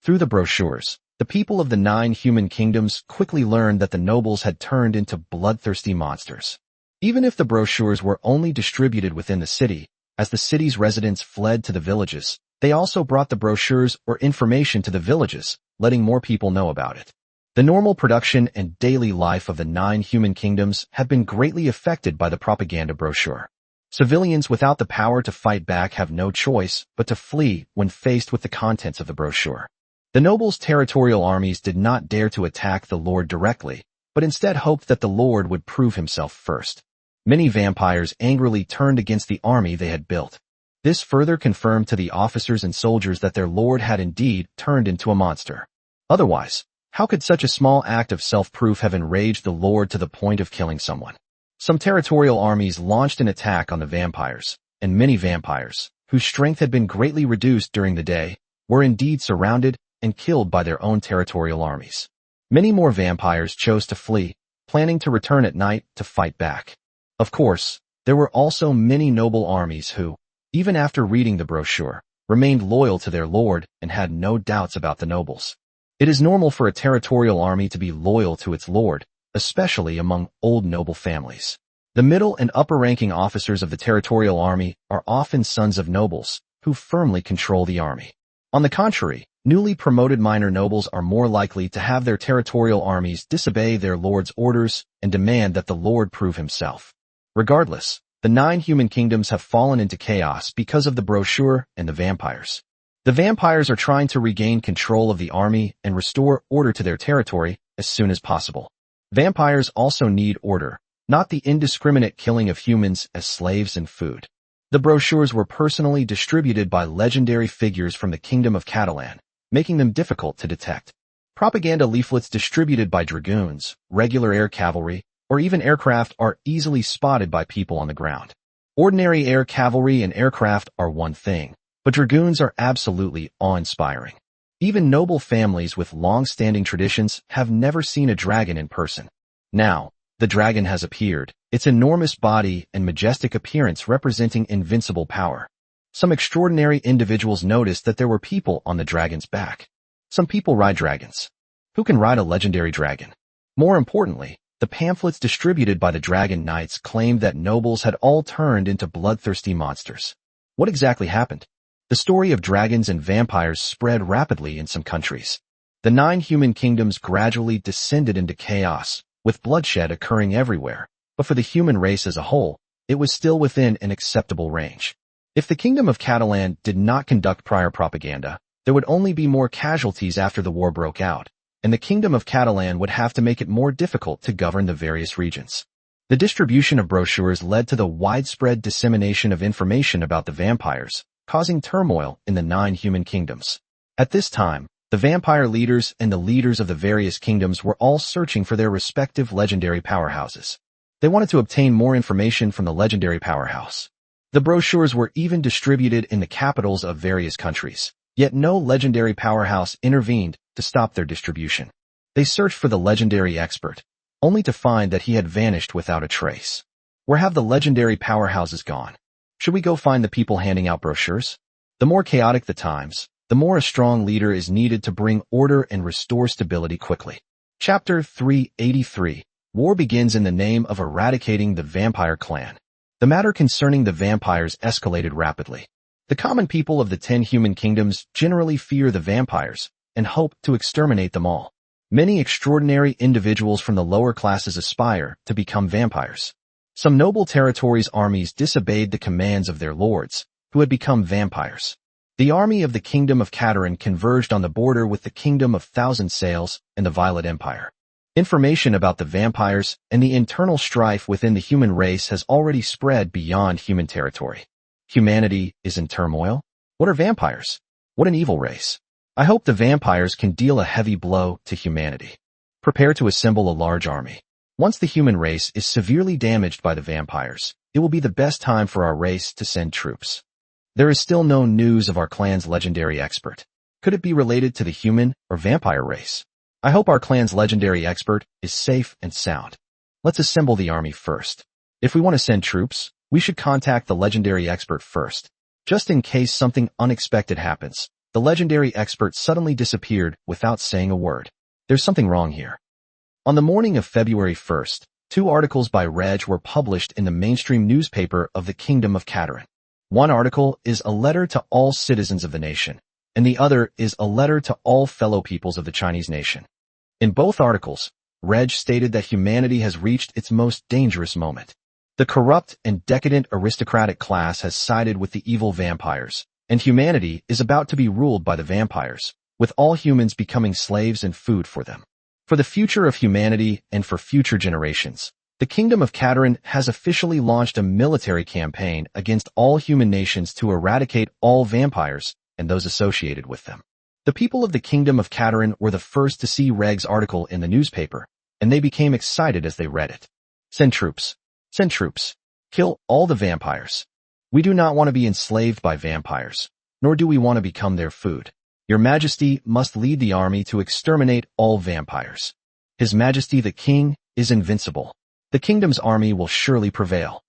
[SPEAKER 1] Through the brochures, the people of the 9 human kingdoms quickly learned that the nobles had turned into bloodthirsty monsters. Even if the brochures were only distributed within the city, as the city's residents fled to the villages, they also brought the brochures or information to the villages, letting more people know about it. The normal production and daily life of the 9 human kingdoms have been greatly affected by the propaganda brochure. Civilians without the power to fight back have no choice but to flee when faced with the contents of the brochure. The nobles' territorial armies did not dare to attack the Lord directly, but instead hoped that the Lord would prove himself first. Many vampires angrily turned against the army they had built. This further confirmed to the officers and soldiers that their Lord had indeed turned into a monster. Otherwise, how could such a small act of self-proof have enraged the Lord to the point of killing someone? Some territorial armies launched an attack on the vampires, and many vampires, whose strength had been greatly reduced during the day, were indeed surrounded and killed by their own territorial armies. Many more vampires chose to flee, planning to return at night to fight back. Of course, there were also many noble armies who, even after reading the brochure, remained loyal to their lord and had no doubts about the nobles. It is normal for a territorial army to be loyal to its lord, especially among old noble families. The middle and upper-ranking officers of the territorial army are often sons of nobles, who firmly control the army. On the contrary, newly promoted minor nobles are more likely to have their territorial armies disobey their lord's orders and demand that the lord prove himself. Regardless, the 9 human kingdoms have fallen into chaos because of the brochure and the vampires. The vampires are trying to regain control of the army and restore order to their territory as soon as possible. Vampires also need order, not the indiscriminate killing of humans as slaves and food. The brochures were personally distributed by legendary figures from the Kingdom of Catalan, making them difficult to detect. Propaganda leaflets distributed by dragoons, regular air cavalry, or even aircraft are easily spotted by people on the ground. Ordinary air cavalry and aircraft are one thing, but dragoons are absolutely awe-inspiring. Even noble families with long-standing traditions have never seen a dragon in person. Now, the dragon has appeared, its enormous body and majestic appearance representing invincible power. Some extraordinary individuals noticed that there were people on the dragon's back. Some people ride dragons. Who can ride a legendary dragon? More importantly, the pamphlets distributed by the Dragon Knights claimed that nobles had all turned into bloodthirsty monsters. What exactly happened? The story of dragons and vampires spread rapidly in some countries. The 9 human kingdoms gradually descended into chaos, with bloodshed occurring everywhere, but for the human race as a whole, it was still within an acceptable range. If the Kingdom of Catalan did not conduct prior propaganda, there would only be more casualties after the war broke out, and the Kingdom of Catalan would have to make it more difficult to govern the various regions. The distribution of brochures led to the widespread dissemination of information about the vampires, causing turmoil in the 9 human kingdoms. At this time, the vampire leaders and the leaders of the various kingdoms were all searching for their respective legendary powerhouses. They wanted to obtain more information from the legendary powerhouse. The brochures were even distributed in the capitals of various countries, yet no legendary powerhouse intervened to stop their distribution. They searched for the legendary expert, only to find that he had vanished without a trace. Where have the legendary powerhouses gone? Should we go find the people handing out brochures? The more chaotic the times, the more a strong leader is needed to bring order and restore stability quickly. Chapter 383. War begins in the name of eradicating the vampire clan. The matter concerning the vampires escalated rapidly. The common people of the 10 human kingdoms generally fear the vampires and hope to exterminate them all. Many extraordinary individuals from the lower classes aspire to become vampires. Some noble territories' armies disobeyed the commands of their lords, who had become vampires. The army of the Kingdom of Catalan converged on the border with the Kingdom of Thousand Sails and the Violet Empire. Information about the vampires and the internal strife within the human race has already spread beyond human territory. Humanity is in turmoil? What are vampires? What an evil race. I hope the vampires can deal a heavy blow to humanity. Prepare to assemble a large army. Once the human race is severely damaged by the vampires, it will be the best time for our race to send troops. There is still no news of our clan's legendary expert. Could it be related to the human or vampire race? I hope our clan's legendary expert is safe and sound. Let's assemble the army first. If we want to send troops, we should contact the legendary expert first. Just in case something unexpected happens, the legendary expert suddenly disappeared without saying a word. There's something wrong here. On the morning of February 1st, 2 articles by Reg were published in the mainstream newspaper of the Kingdom of Catalan. One article is a letter to all citizens of the nation, and the other is a letter to all fellow peoples of the Chinese nation. In both articles, Reg stated that humanity has reached its most dangerous moment. The corrupt and decadent aristocratic class has sided with the evil vampires, and humanity is about to be ruled by the vampires, with all humans becoming slaves and food for them. For the future of humanity and for future generations, the Kingdom of Catalan has officially launched a military campaign against all human nations to eradicate all vampires and those associated with them. The people of the Kingdom of Catalan were the first to see Reg's article in the newspaper, and they became excited as they read it. Send troops. Send troops. Kill all the vampires. We do not want to be enslaved by vampires, nor do we want to become their food. Your Majesty must lead the army to exterminate all vampires. His Majesty the King is invincible. The kingdom's army will surely prevail.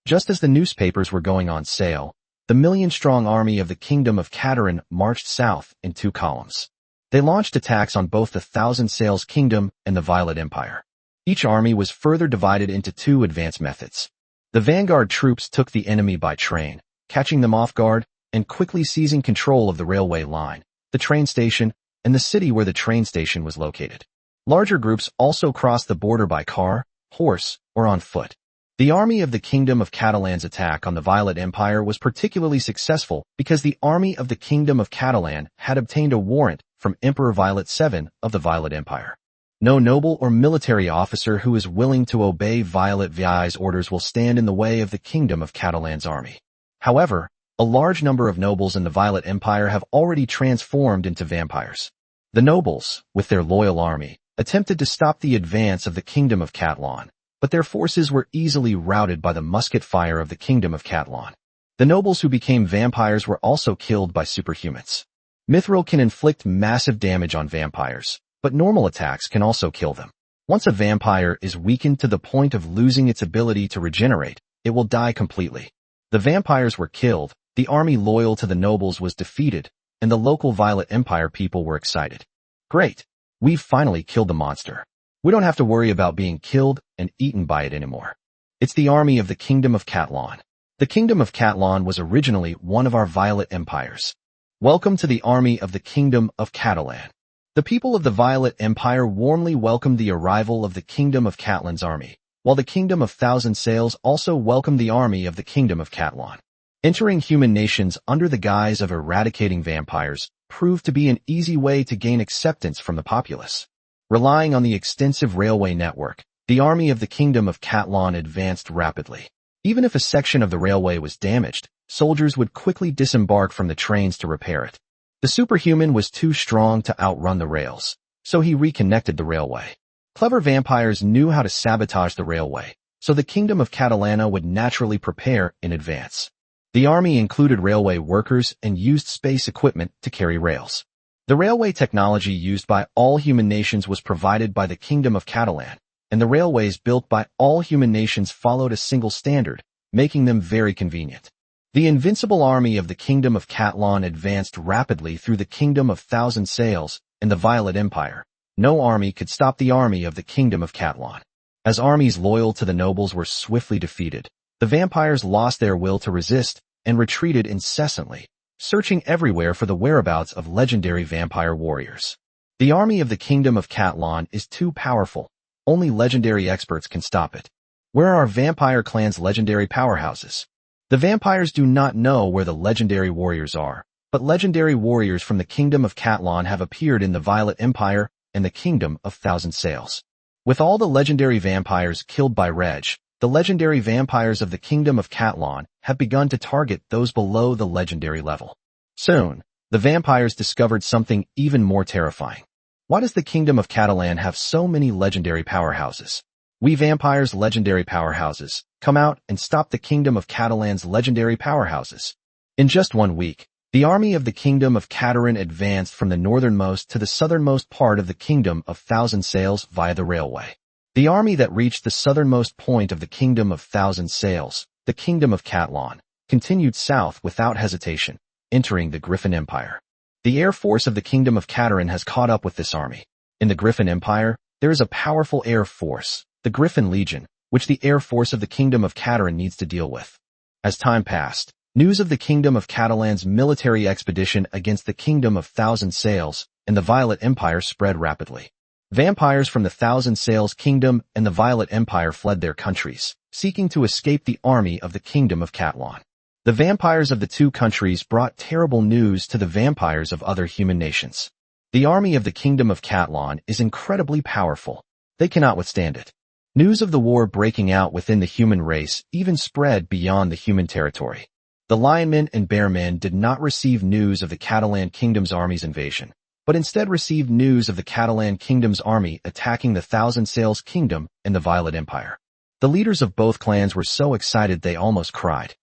[SPEAKER 1] Just as the newspapers were going on sale, the million-strong army of the Kingdom of Catalan marched south in 2 columns. They launched attacks on both the Thousand Sails Kingdom and the Violet Empire. Each army was further divided into 2 advance methods. The vanguard troops took the enemy by train, catching them off guard and quickly seizing control of the railway line, the train station, and the city where the train station was located. Larger groups also crossed the border by car, horse, or on foot. The army of the Kingdom of Catalan's attack on the Violet Empire was particularly successful because the army of the Kingdom of Catalan had obtained a warrant from Emperor Violet VII of the Violet Empire. No noble or military officer who is willing to obey Violet VI's orders will stand in the way of the Kingdom of Catalan's army. However, A large number of nobles in the Violet Empire have already transformed into vampires. The nobles, with their loyal army, attempted to stop the advance of the Kingdom of Catalan, but their forces were easily routed by the musket fire of the Kingdom of Catalan. The nobles who became vampires were also killed by superhumans. Mithril can inflict massive damage on vampires, but normal attacks can also kill them. Once a vampire is weakened to the point of losing its ability to regenerate, it will die completely. The vampires were killed, the army loyal to the nobles was defeated, and the local Violet Empire people were excited. Great! We've finally killed the monster. We don't have to worry about being killed and eaten by it anymore. It's the army of the Kingdom of Catalan. The Kingdom of Catalan was originally one of our Violet Empires. Welcome to the army of the Kingdom of Catalan. The people of the Violet Empire warmly welcomed the arrival of the Kingdom of Catalan's army, while the Kingdom of Thousand Sails also welcomed the army of the Kingdom of Catalan. Entering human nations under the guise of eradicating vampires proved to be an easy way to gain acceptance from the populace. Relying on the extensive railway network, the army of the Kingdom of Catalan advanced rapidly. Even if a section of the railway was damaged, soldiers would quickly disembark from the trains to repair it. The superhuman was too strong to outrun the rails, so he reconnected the railway. Clever vampires knew how to sabotage the railway, so the Kingdom of Catalana would naturally prepare in advance. The army included railway workers and used space equipment to carry rails. The railway technology used by all human nations was provided by the Kingdom of Catalan, and the railways built by all human nations followed a single standard, making them very convenient. The invincible army of the Kingdom of Catalan advanced rapidly through the Kingdom of Thousand Sails and the Violet Empire. No army could stop the army of the Kingdom of Catalan. As armies loyal to the nobles were swiftly defeated, the vampires lost their will to resist and retreated incessantly, searching everywhere for the whereabouts of legendary vampire warriors. The army of the Kingdom of Catalan is too powerful. Only legendary experts can stop it. Where are our vampire clan's legendary powerhouses? The vampires do not know where the legendary warriors are, but legendary warriors from the Kingdom of Catalan have appeared in the Violet Empire and the Kingdom of Thousand Sails. With all the legendary vampires killed by Reg, the legendary vampires of the Kingdom of Catalan have begun to target those below the legendary level. Soon, the vampires discovered something even more terrifying. Why does the Kingdom of Catalan have so many legendary powerhouses? We vampires' legendary powerhouses, come out and stop the Kingdom of Catalan's legendary powerhouses. In just 1 week, the army of the Kingdom of Catalan advanced from the northernmost to the southernmost part of the Kingdom of Thousand Sails via the railway. The army that reached the southernmost point of the Kingdom of Thousand Sails, the Kingdom of Catalan, continued south without hesitation, entering the Griffin Empire. The air force of the Kingdom of Catalan has caught up with this army. In the Griffin Empire, there is a powerful air force, the Griffin Legion, which the air force of the Kingdom of Catalan needs to deal with. As time passed, news of the Kingdom of Catalan's military expedition against the Kingdom of Thousand Sails and the Violet Empire spread rapidly. Vampires from the Thousand Sails Kingdom and the Violet Empire fled their countries, seeking to escape the army of the Kingdom of Catalan. The vampires of the two countries brought terrible news to the vampires of other human nations. The army of the Kingdom of Catalan is incredibly powerful. They cannot withstand it. News of the war breaking out within the human race even spread beyond the human territory. The Lionmen and Bearmen did not receive news of the Catalan Kingdom's army's invasion, but instead received news of the Catalan Kingdom's army attacking the Thousand Sails Kingdom and the Violet Empire. The leaders of both clans were so excited they almost cried.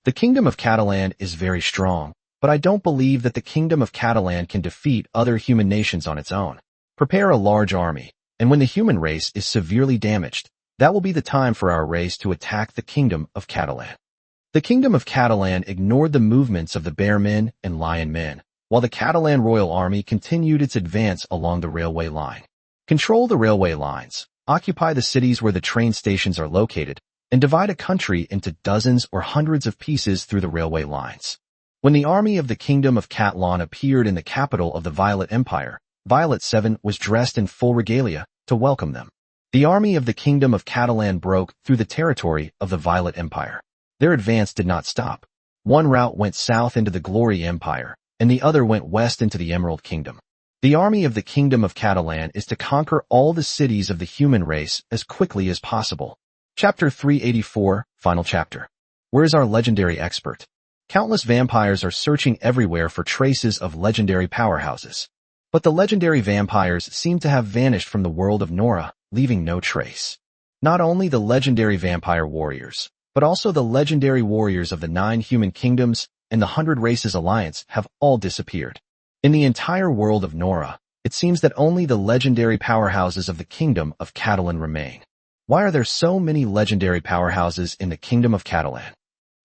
[SPEAKER 1] The Kingdom of Catalan is very strong, but I don't believe that the Kingdom of Catalan can defeat other human nations on its own. Prepare a large army, and when the human race is severely damaged, that will be the time for our race to attack the Kingdom of Catalan. The Kingdom of Catalan ignored the movements of the Bearmen and Lionmen, while the Catalan Royal Army continued its advance along the railway line. Control the railway lines, occupy the cities where the train stations are located, and divide a country into dozens or hundreds of pieces through the railway lines. When the army of the Kingdom of Catalan appeared in the capital of the Violet Empire, Violet 7 was dressed in full regalia to welcome them. The army of the Kingdom of Catalan broke through the territory of the Violet Empire. Their advance did not stop. One route went south into the Glory Empire, and the other went west into the Emerald Kingdom. The army of the Kingdom of Catalan is to conquer all the cities of the human race as quickly as possible. Chapter 384, Final Chapter. Where is our legendary expert? Countless vampires are searching everywhere for traces of legendary powerhouses. But the legendary vampires seem to have vanished from the world of Nora, leaving no trace. Not only the legendary vampire warriors, but also the legendary warriors of the 9 human kingdoms and the 100 Races Alliance have all disappeared. In the entire world of Nora, it seems that only the legendary powerhouses of the kingdom of Catalan remain. Why are there so many legendary powerhouses in the kingdom of Catalan?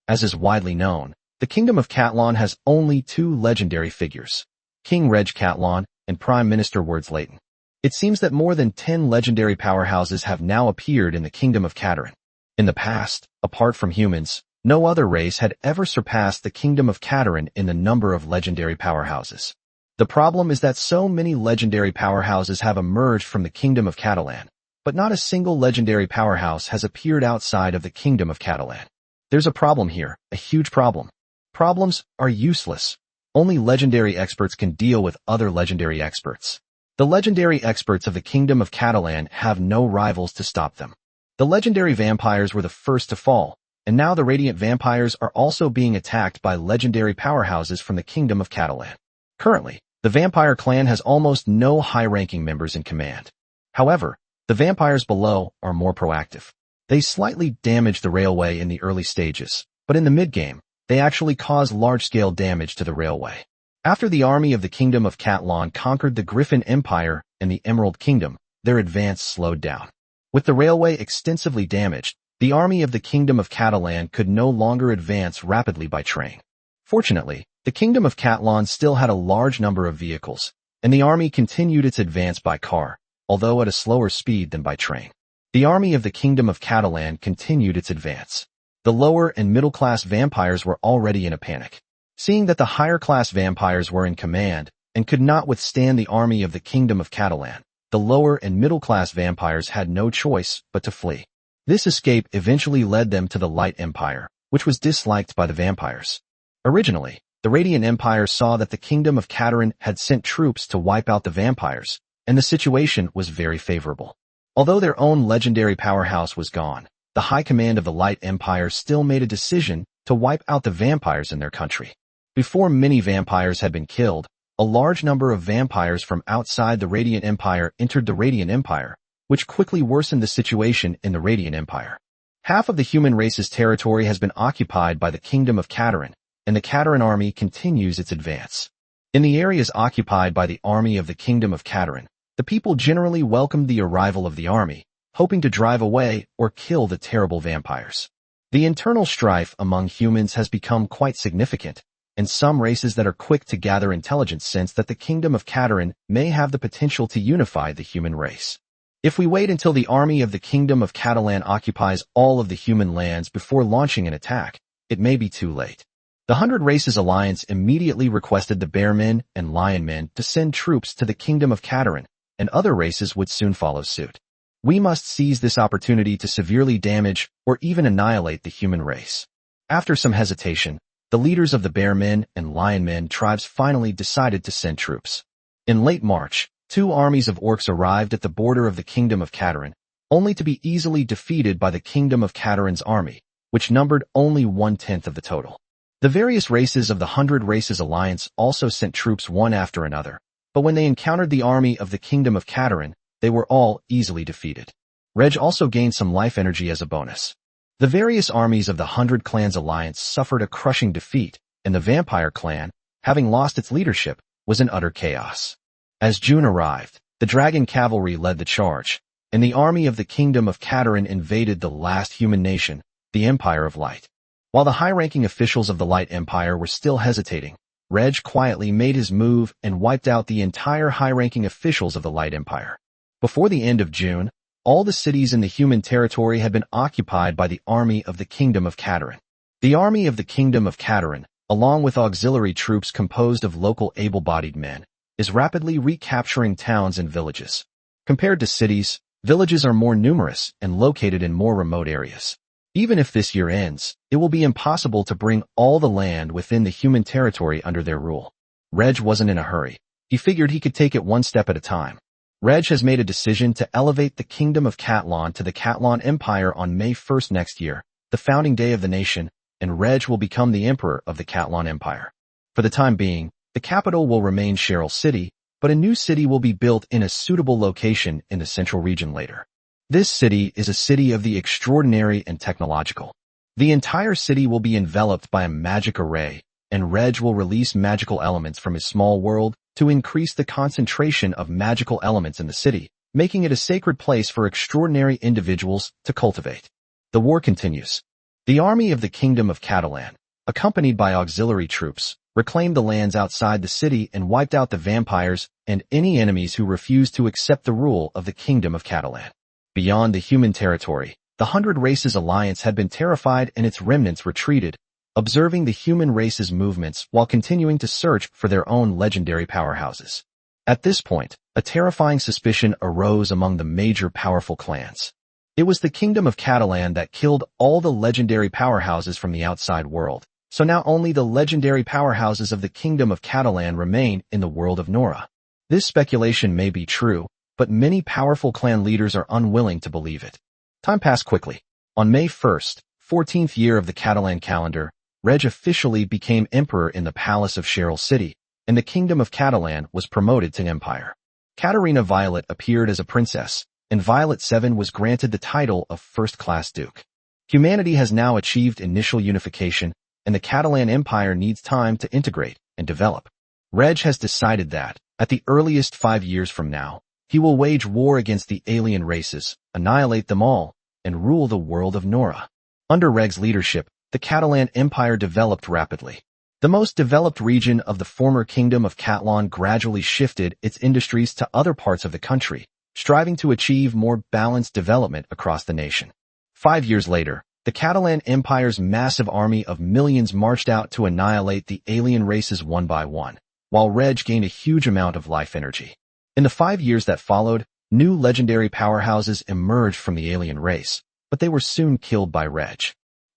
[SPEAKER 1] As is widely known, the kingdom of Catalan has only 2 legendary figures, King Reg Catalan and Prime Minister Words Leighton. It seems that more than 10 legendary powerhouses have now appeared in the kingdom of Catalan. In the past, apart from humans, no other race had ever surpassed the kingdom of Catalan in the number of legendary powerhouses. The problem is that so many legendary powerhouses have emerged from the kingdom of Catalan, but not a single legendary powerhouse has appeared outside of the kingdom of Catalan. There's a problem here, a huge problem. Problems are useless. Only legendary experts can deal with other legendary experts. The legendary experts of the kingdom of Catalan have no rivals to stop them. The legendary vampires were the first to fall, and now the radiant vampires are also being attacked by legendary powerhouses from the kingdom of Catalan. Currently, the vampire clan has almost no high-ranking members in command. However, the vampires below are more proactive. They slightly damage the railway in the early stages, but in the mid-game, they actually cause large-scale damage to the railway. After the army of the kingdom of Catalan conquered the Griffin Empire and the Emerald Kingdom, their advance slowed down. With the railway extensively damaged, the army of the kingdom of Catalan could no longer advance rapidly by train. Fortunately, the kingdom of Catalan still had a large number of vehicles, and the army continued its advance by car, although at a slower speed than by train. The army of the kingdom of Catalan continued its advance. The lower and middle-class vampires were already in a panic. Seeing that the higher-class vampires were in command and could not withstand the army of the kingdom of Catalan, the lower and middle-class vampires had no choice but to flee. This escape eventually led them to the Light Empire, which was disliked by the vampires. Originally, the Radiant Empire saw that the kingdom of Catalan had sent troops to wipe out the vampires, and the situation was very favorable. Although their own legendary powerhouse was gone, the high command of the Light Empire still made a decision to wipe out the vampires in their country. Before many vampires had been killed, a large number of vampires from outside the Radiant Empire entered the Radiant Empire, which quickly worsened the situation in the Radiant Empire. Half of the human race's territory has been occupied by the kingdom of Catalan, and the Catalan army continues its advance. In the areas occupied by the army of the kingdom of Catalan, the people generally welcomed the arrival of the army, hoping to drive away or kill the terrible vampires. The internal strife among humans has become quite significant, and some races that are quick to gather intelligence sense that the kingdom of Catalan may have the potential to unify the human race. If we wait until the army of the kingdom of Catalan occupies all of the human lands before launching an attack, it may be too late. The 100 Races Alliance immediately requested the Bearmen and Lionmen to send troops to the kingdom of Catalan, and other races would soon follow suit. We must seize this opportunity to severely damage or even annihilate the human race. After some hesitation, the leaders of the Bearmen and Lionmen tribes finally decided to send troops. In late March, 2 armies of orcs arrived at the border of the kingdom of Catalan, only to be easily defeated by the kingdom of Catalan's army, which numbered only 1/10 of the total. The various races of the 100 Races Alliance also sent troops one after another, but when they encountered the army of the kingdom of Catalan, they were all easily defeated. Reg also gained some life energy as a bonus. The various armies of the 100 Clans Alliance suffered a crushing defeat, and the Vampire Clan, having lost its leadership, was in utter chaos. As June arrived, the Dragon Cavalry led the charge, and the army of the kingdom of Catalan invaded the last human nation, the Empire of Light. While the high-ranking officials of the Light Empire were still hesitating, Reg quietly made his move and wiped out the entire high-ranking officials of the Light Empire. Before the end of June, all the cities in the human territory had been occupied by the army of the kingdom of Catalan. The army of the kingdom of Catalan, along with auxiliary troops composed of local able-bodied men, is rapidly recapturing towns and villages. Compared to cities, villages are more numerous and located in more remote areas. Even if this year ends, it will be impossible to bring all the land within the human territory under their rule. Reg wasn't in a hurry. He figured he could take it one step at a time. Reg has made a decision to elevate the kingdom of Catalan to the Catalan Empire on May 1st next year, the founding day of the nation, and Reg will become the emperor of the Catalan Empire. For the time being, the capital will remain Cheryl City, but a new city will be built in a suitable location in the central region later. This city is a city of the extraordinary and technological. The entire city will be enveloped by a magic array, and Reg will release magical elements from his small world to increase the concentration of magical elements in the city, making it a sacred place for extraordinary individuals to cultivate. The war continues. The army of the Kingdom of Catalan, accompanied by auxiliary troops, reclaimed the lands outside the city and wiped out the vampires and any enemies who refused to accept the rule of the Kingdom of Catalan. Beyond the human territory, the Hundred Races Alliance had been terrified and its remnants retreated, observing the human race's movements while continuing to search for their own legendary powerhouses. At this point, a terrifying suspicion arose among the major powerful clans. It was the Kingdom of Catalan that killed all the legendary powerhouses from the outside world, so now only the legendary powerhouses of the Kingdom of Catalan remain in the world of Nora. This speculation may be true, but many powerful clan leaders are unwilling to believe it. Time passed quickly. On May 1st, 14th year of the Catalan calendar, Reg officially became emperor in the palace of Cheryl City, and the Kingdom of Catalan was promoted to empire. Katerina Violet appeared as a princess, and Violet 7 was granted the title of first-class duke. Humanity has now achieved initial unification, and the Catalan Empire needs time to integrate and develop. Reg has decided that, at the earliest 5 years from now, he will wage war against the alien races, annihilate them all, and rule the world of Nora. Under Reg's leadership, the Catalan Empire developed rapidly. The most developed region of the former Kingdom of Catalan gradually shifted its industries to other parts of the country, striving to achieve more balanced development across the nation. 5 years later, the Catalan Empire's massive army of millions marched out to annihilate the alien races one by one, while Reg gained a huge amount of life energy. In the 5 years that followed, new legendary powerhouses emerged from the alien race, but they were soon killed by Reg.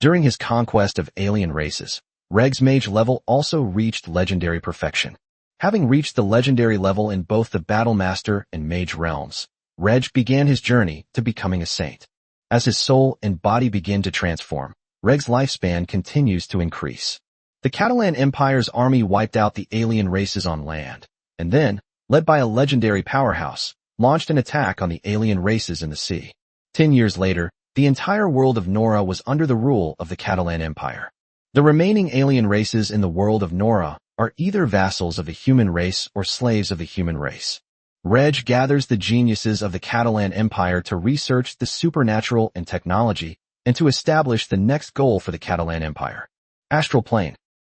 [SPEAKER 1] During his conquest of alien races, Reg's mage level also reached legendary perfection. Having reached the legendary level in both the Battlemaster and Mage realms, Reg began his journey to becoming a saint. As his soul and body begin to transform, Reg's lifespan continues to increase. The Catalan Empire's army wiped out the alien races on land, and then, led by a legendary powerhouse, launched an attack on the alien races in the sea. 10 years later, the entire world of Nora was under the rule of the Catalan Empire. The remaining alien races in the world of Nora are either vassals of the human race or slaves of the human race. Reg gathers the geniuses of the Catalan Empire to research the supernatural and technology and to establish the next goal for the Catalan Empire. Astral Plane.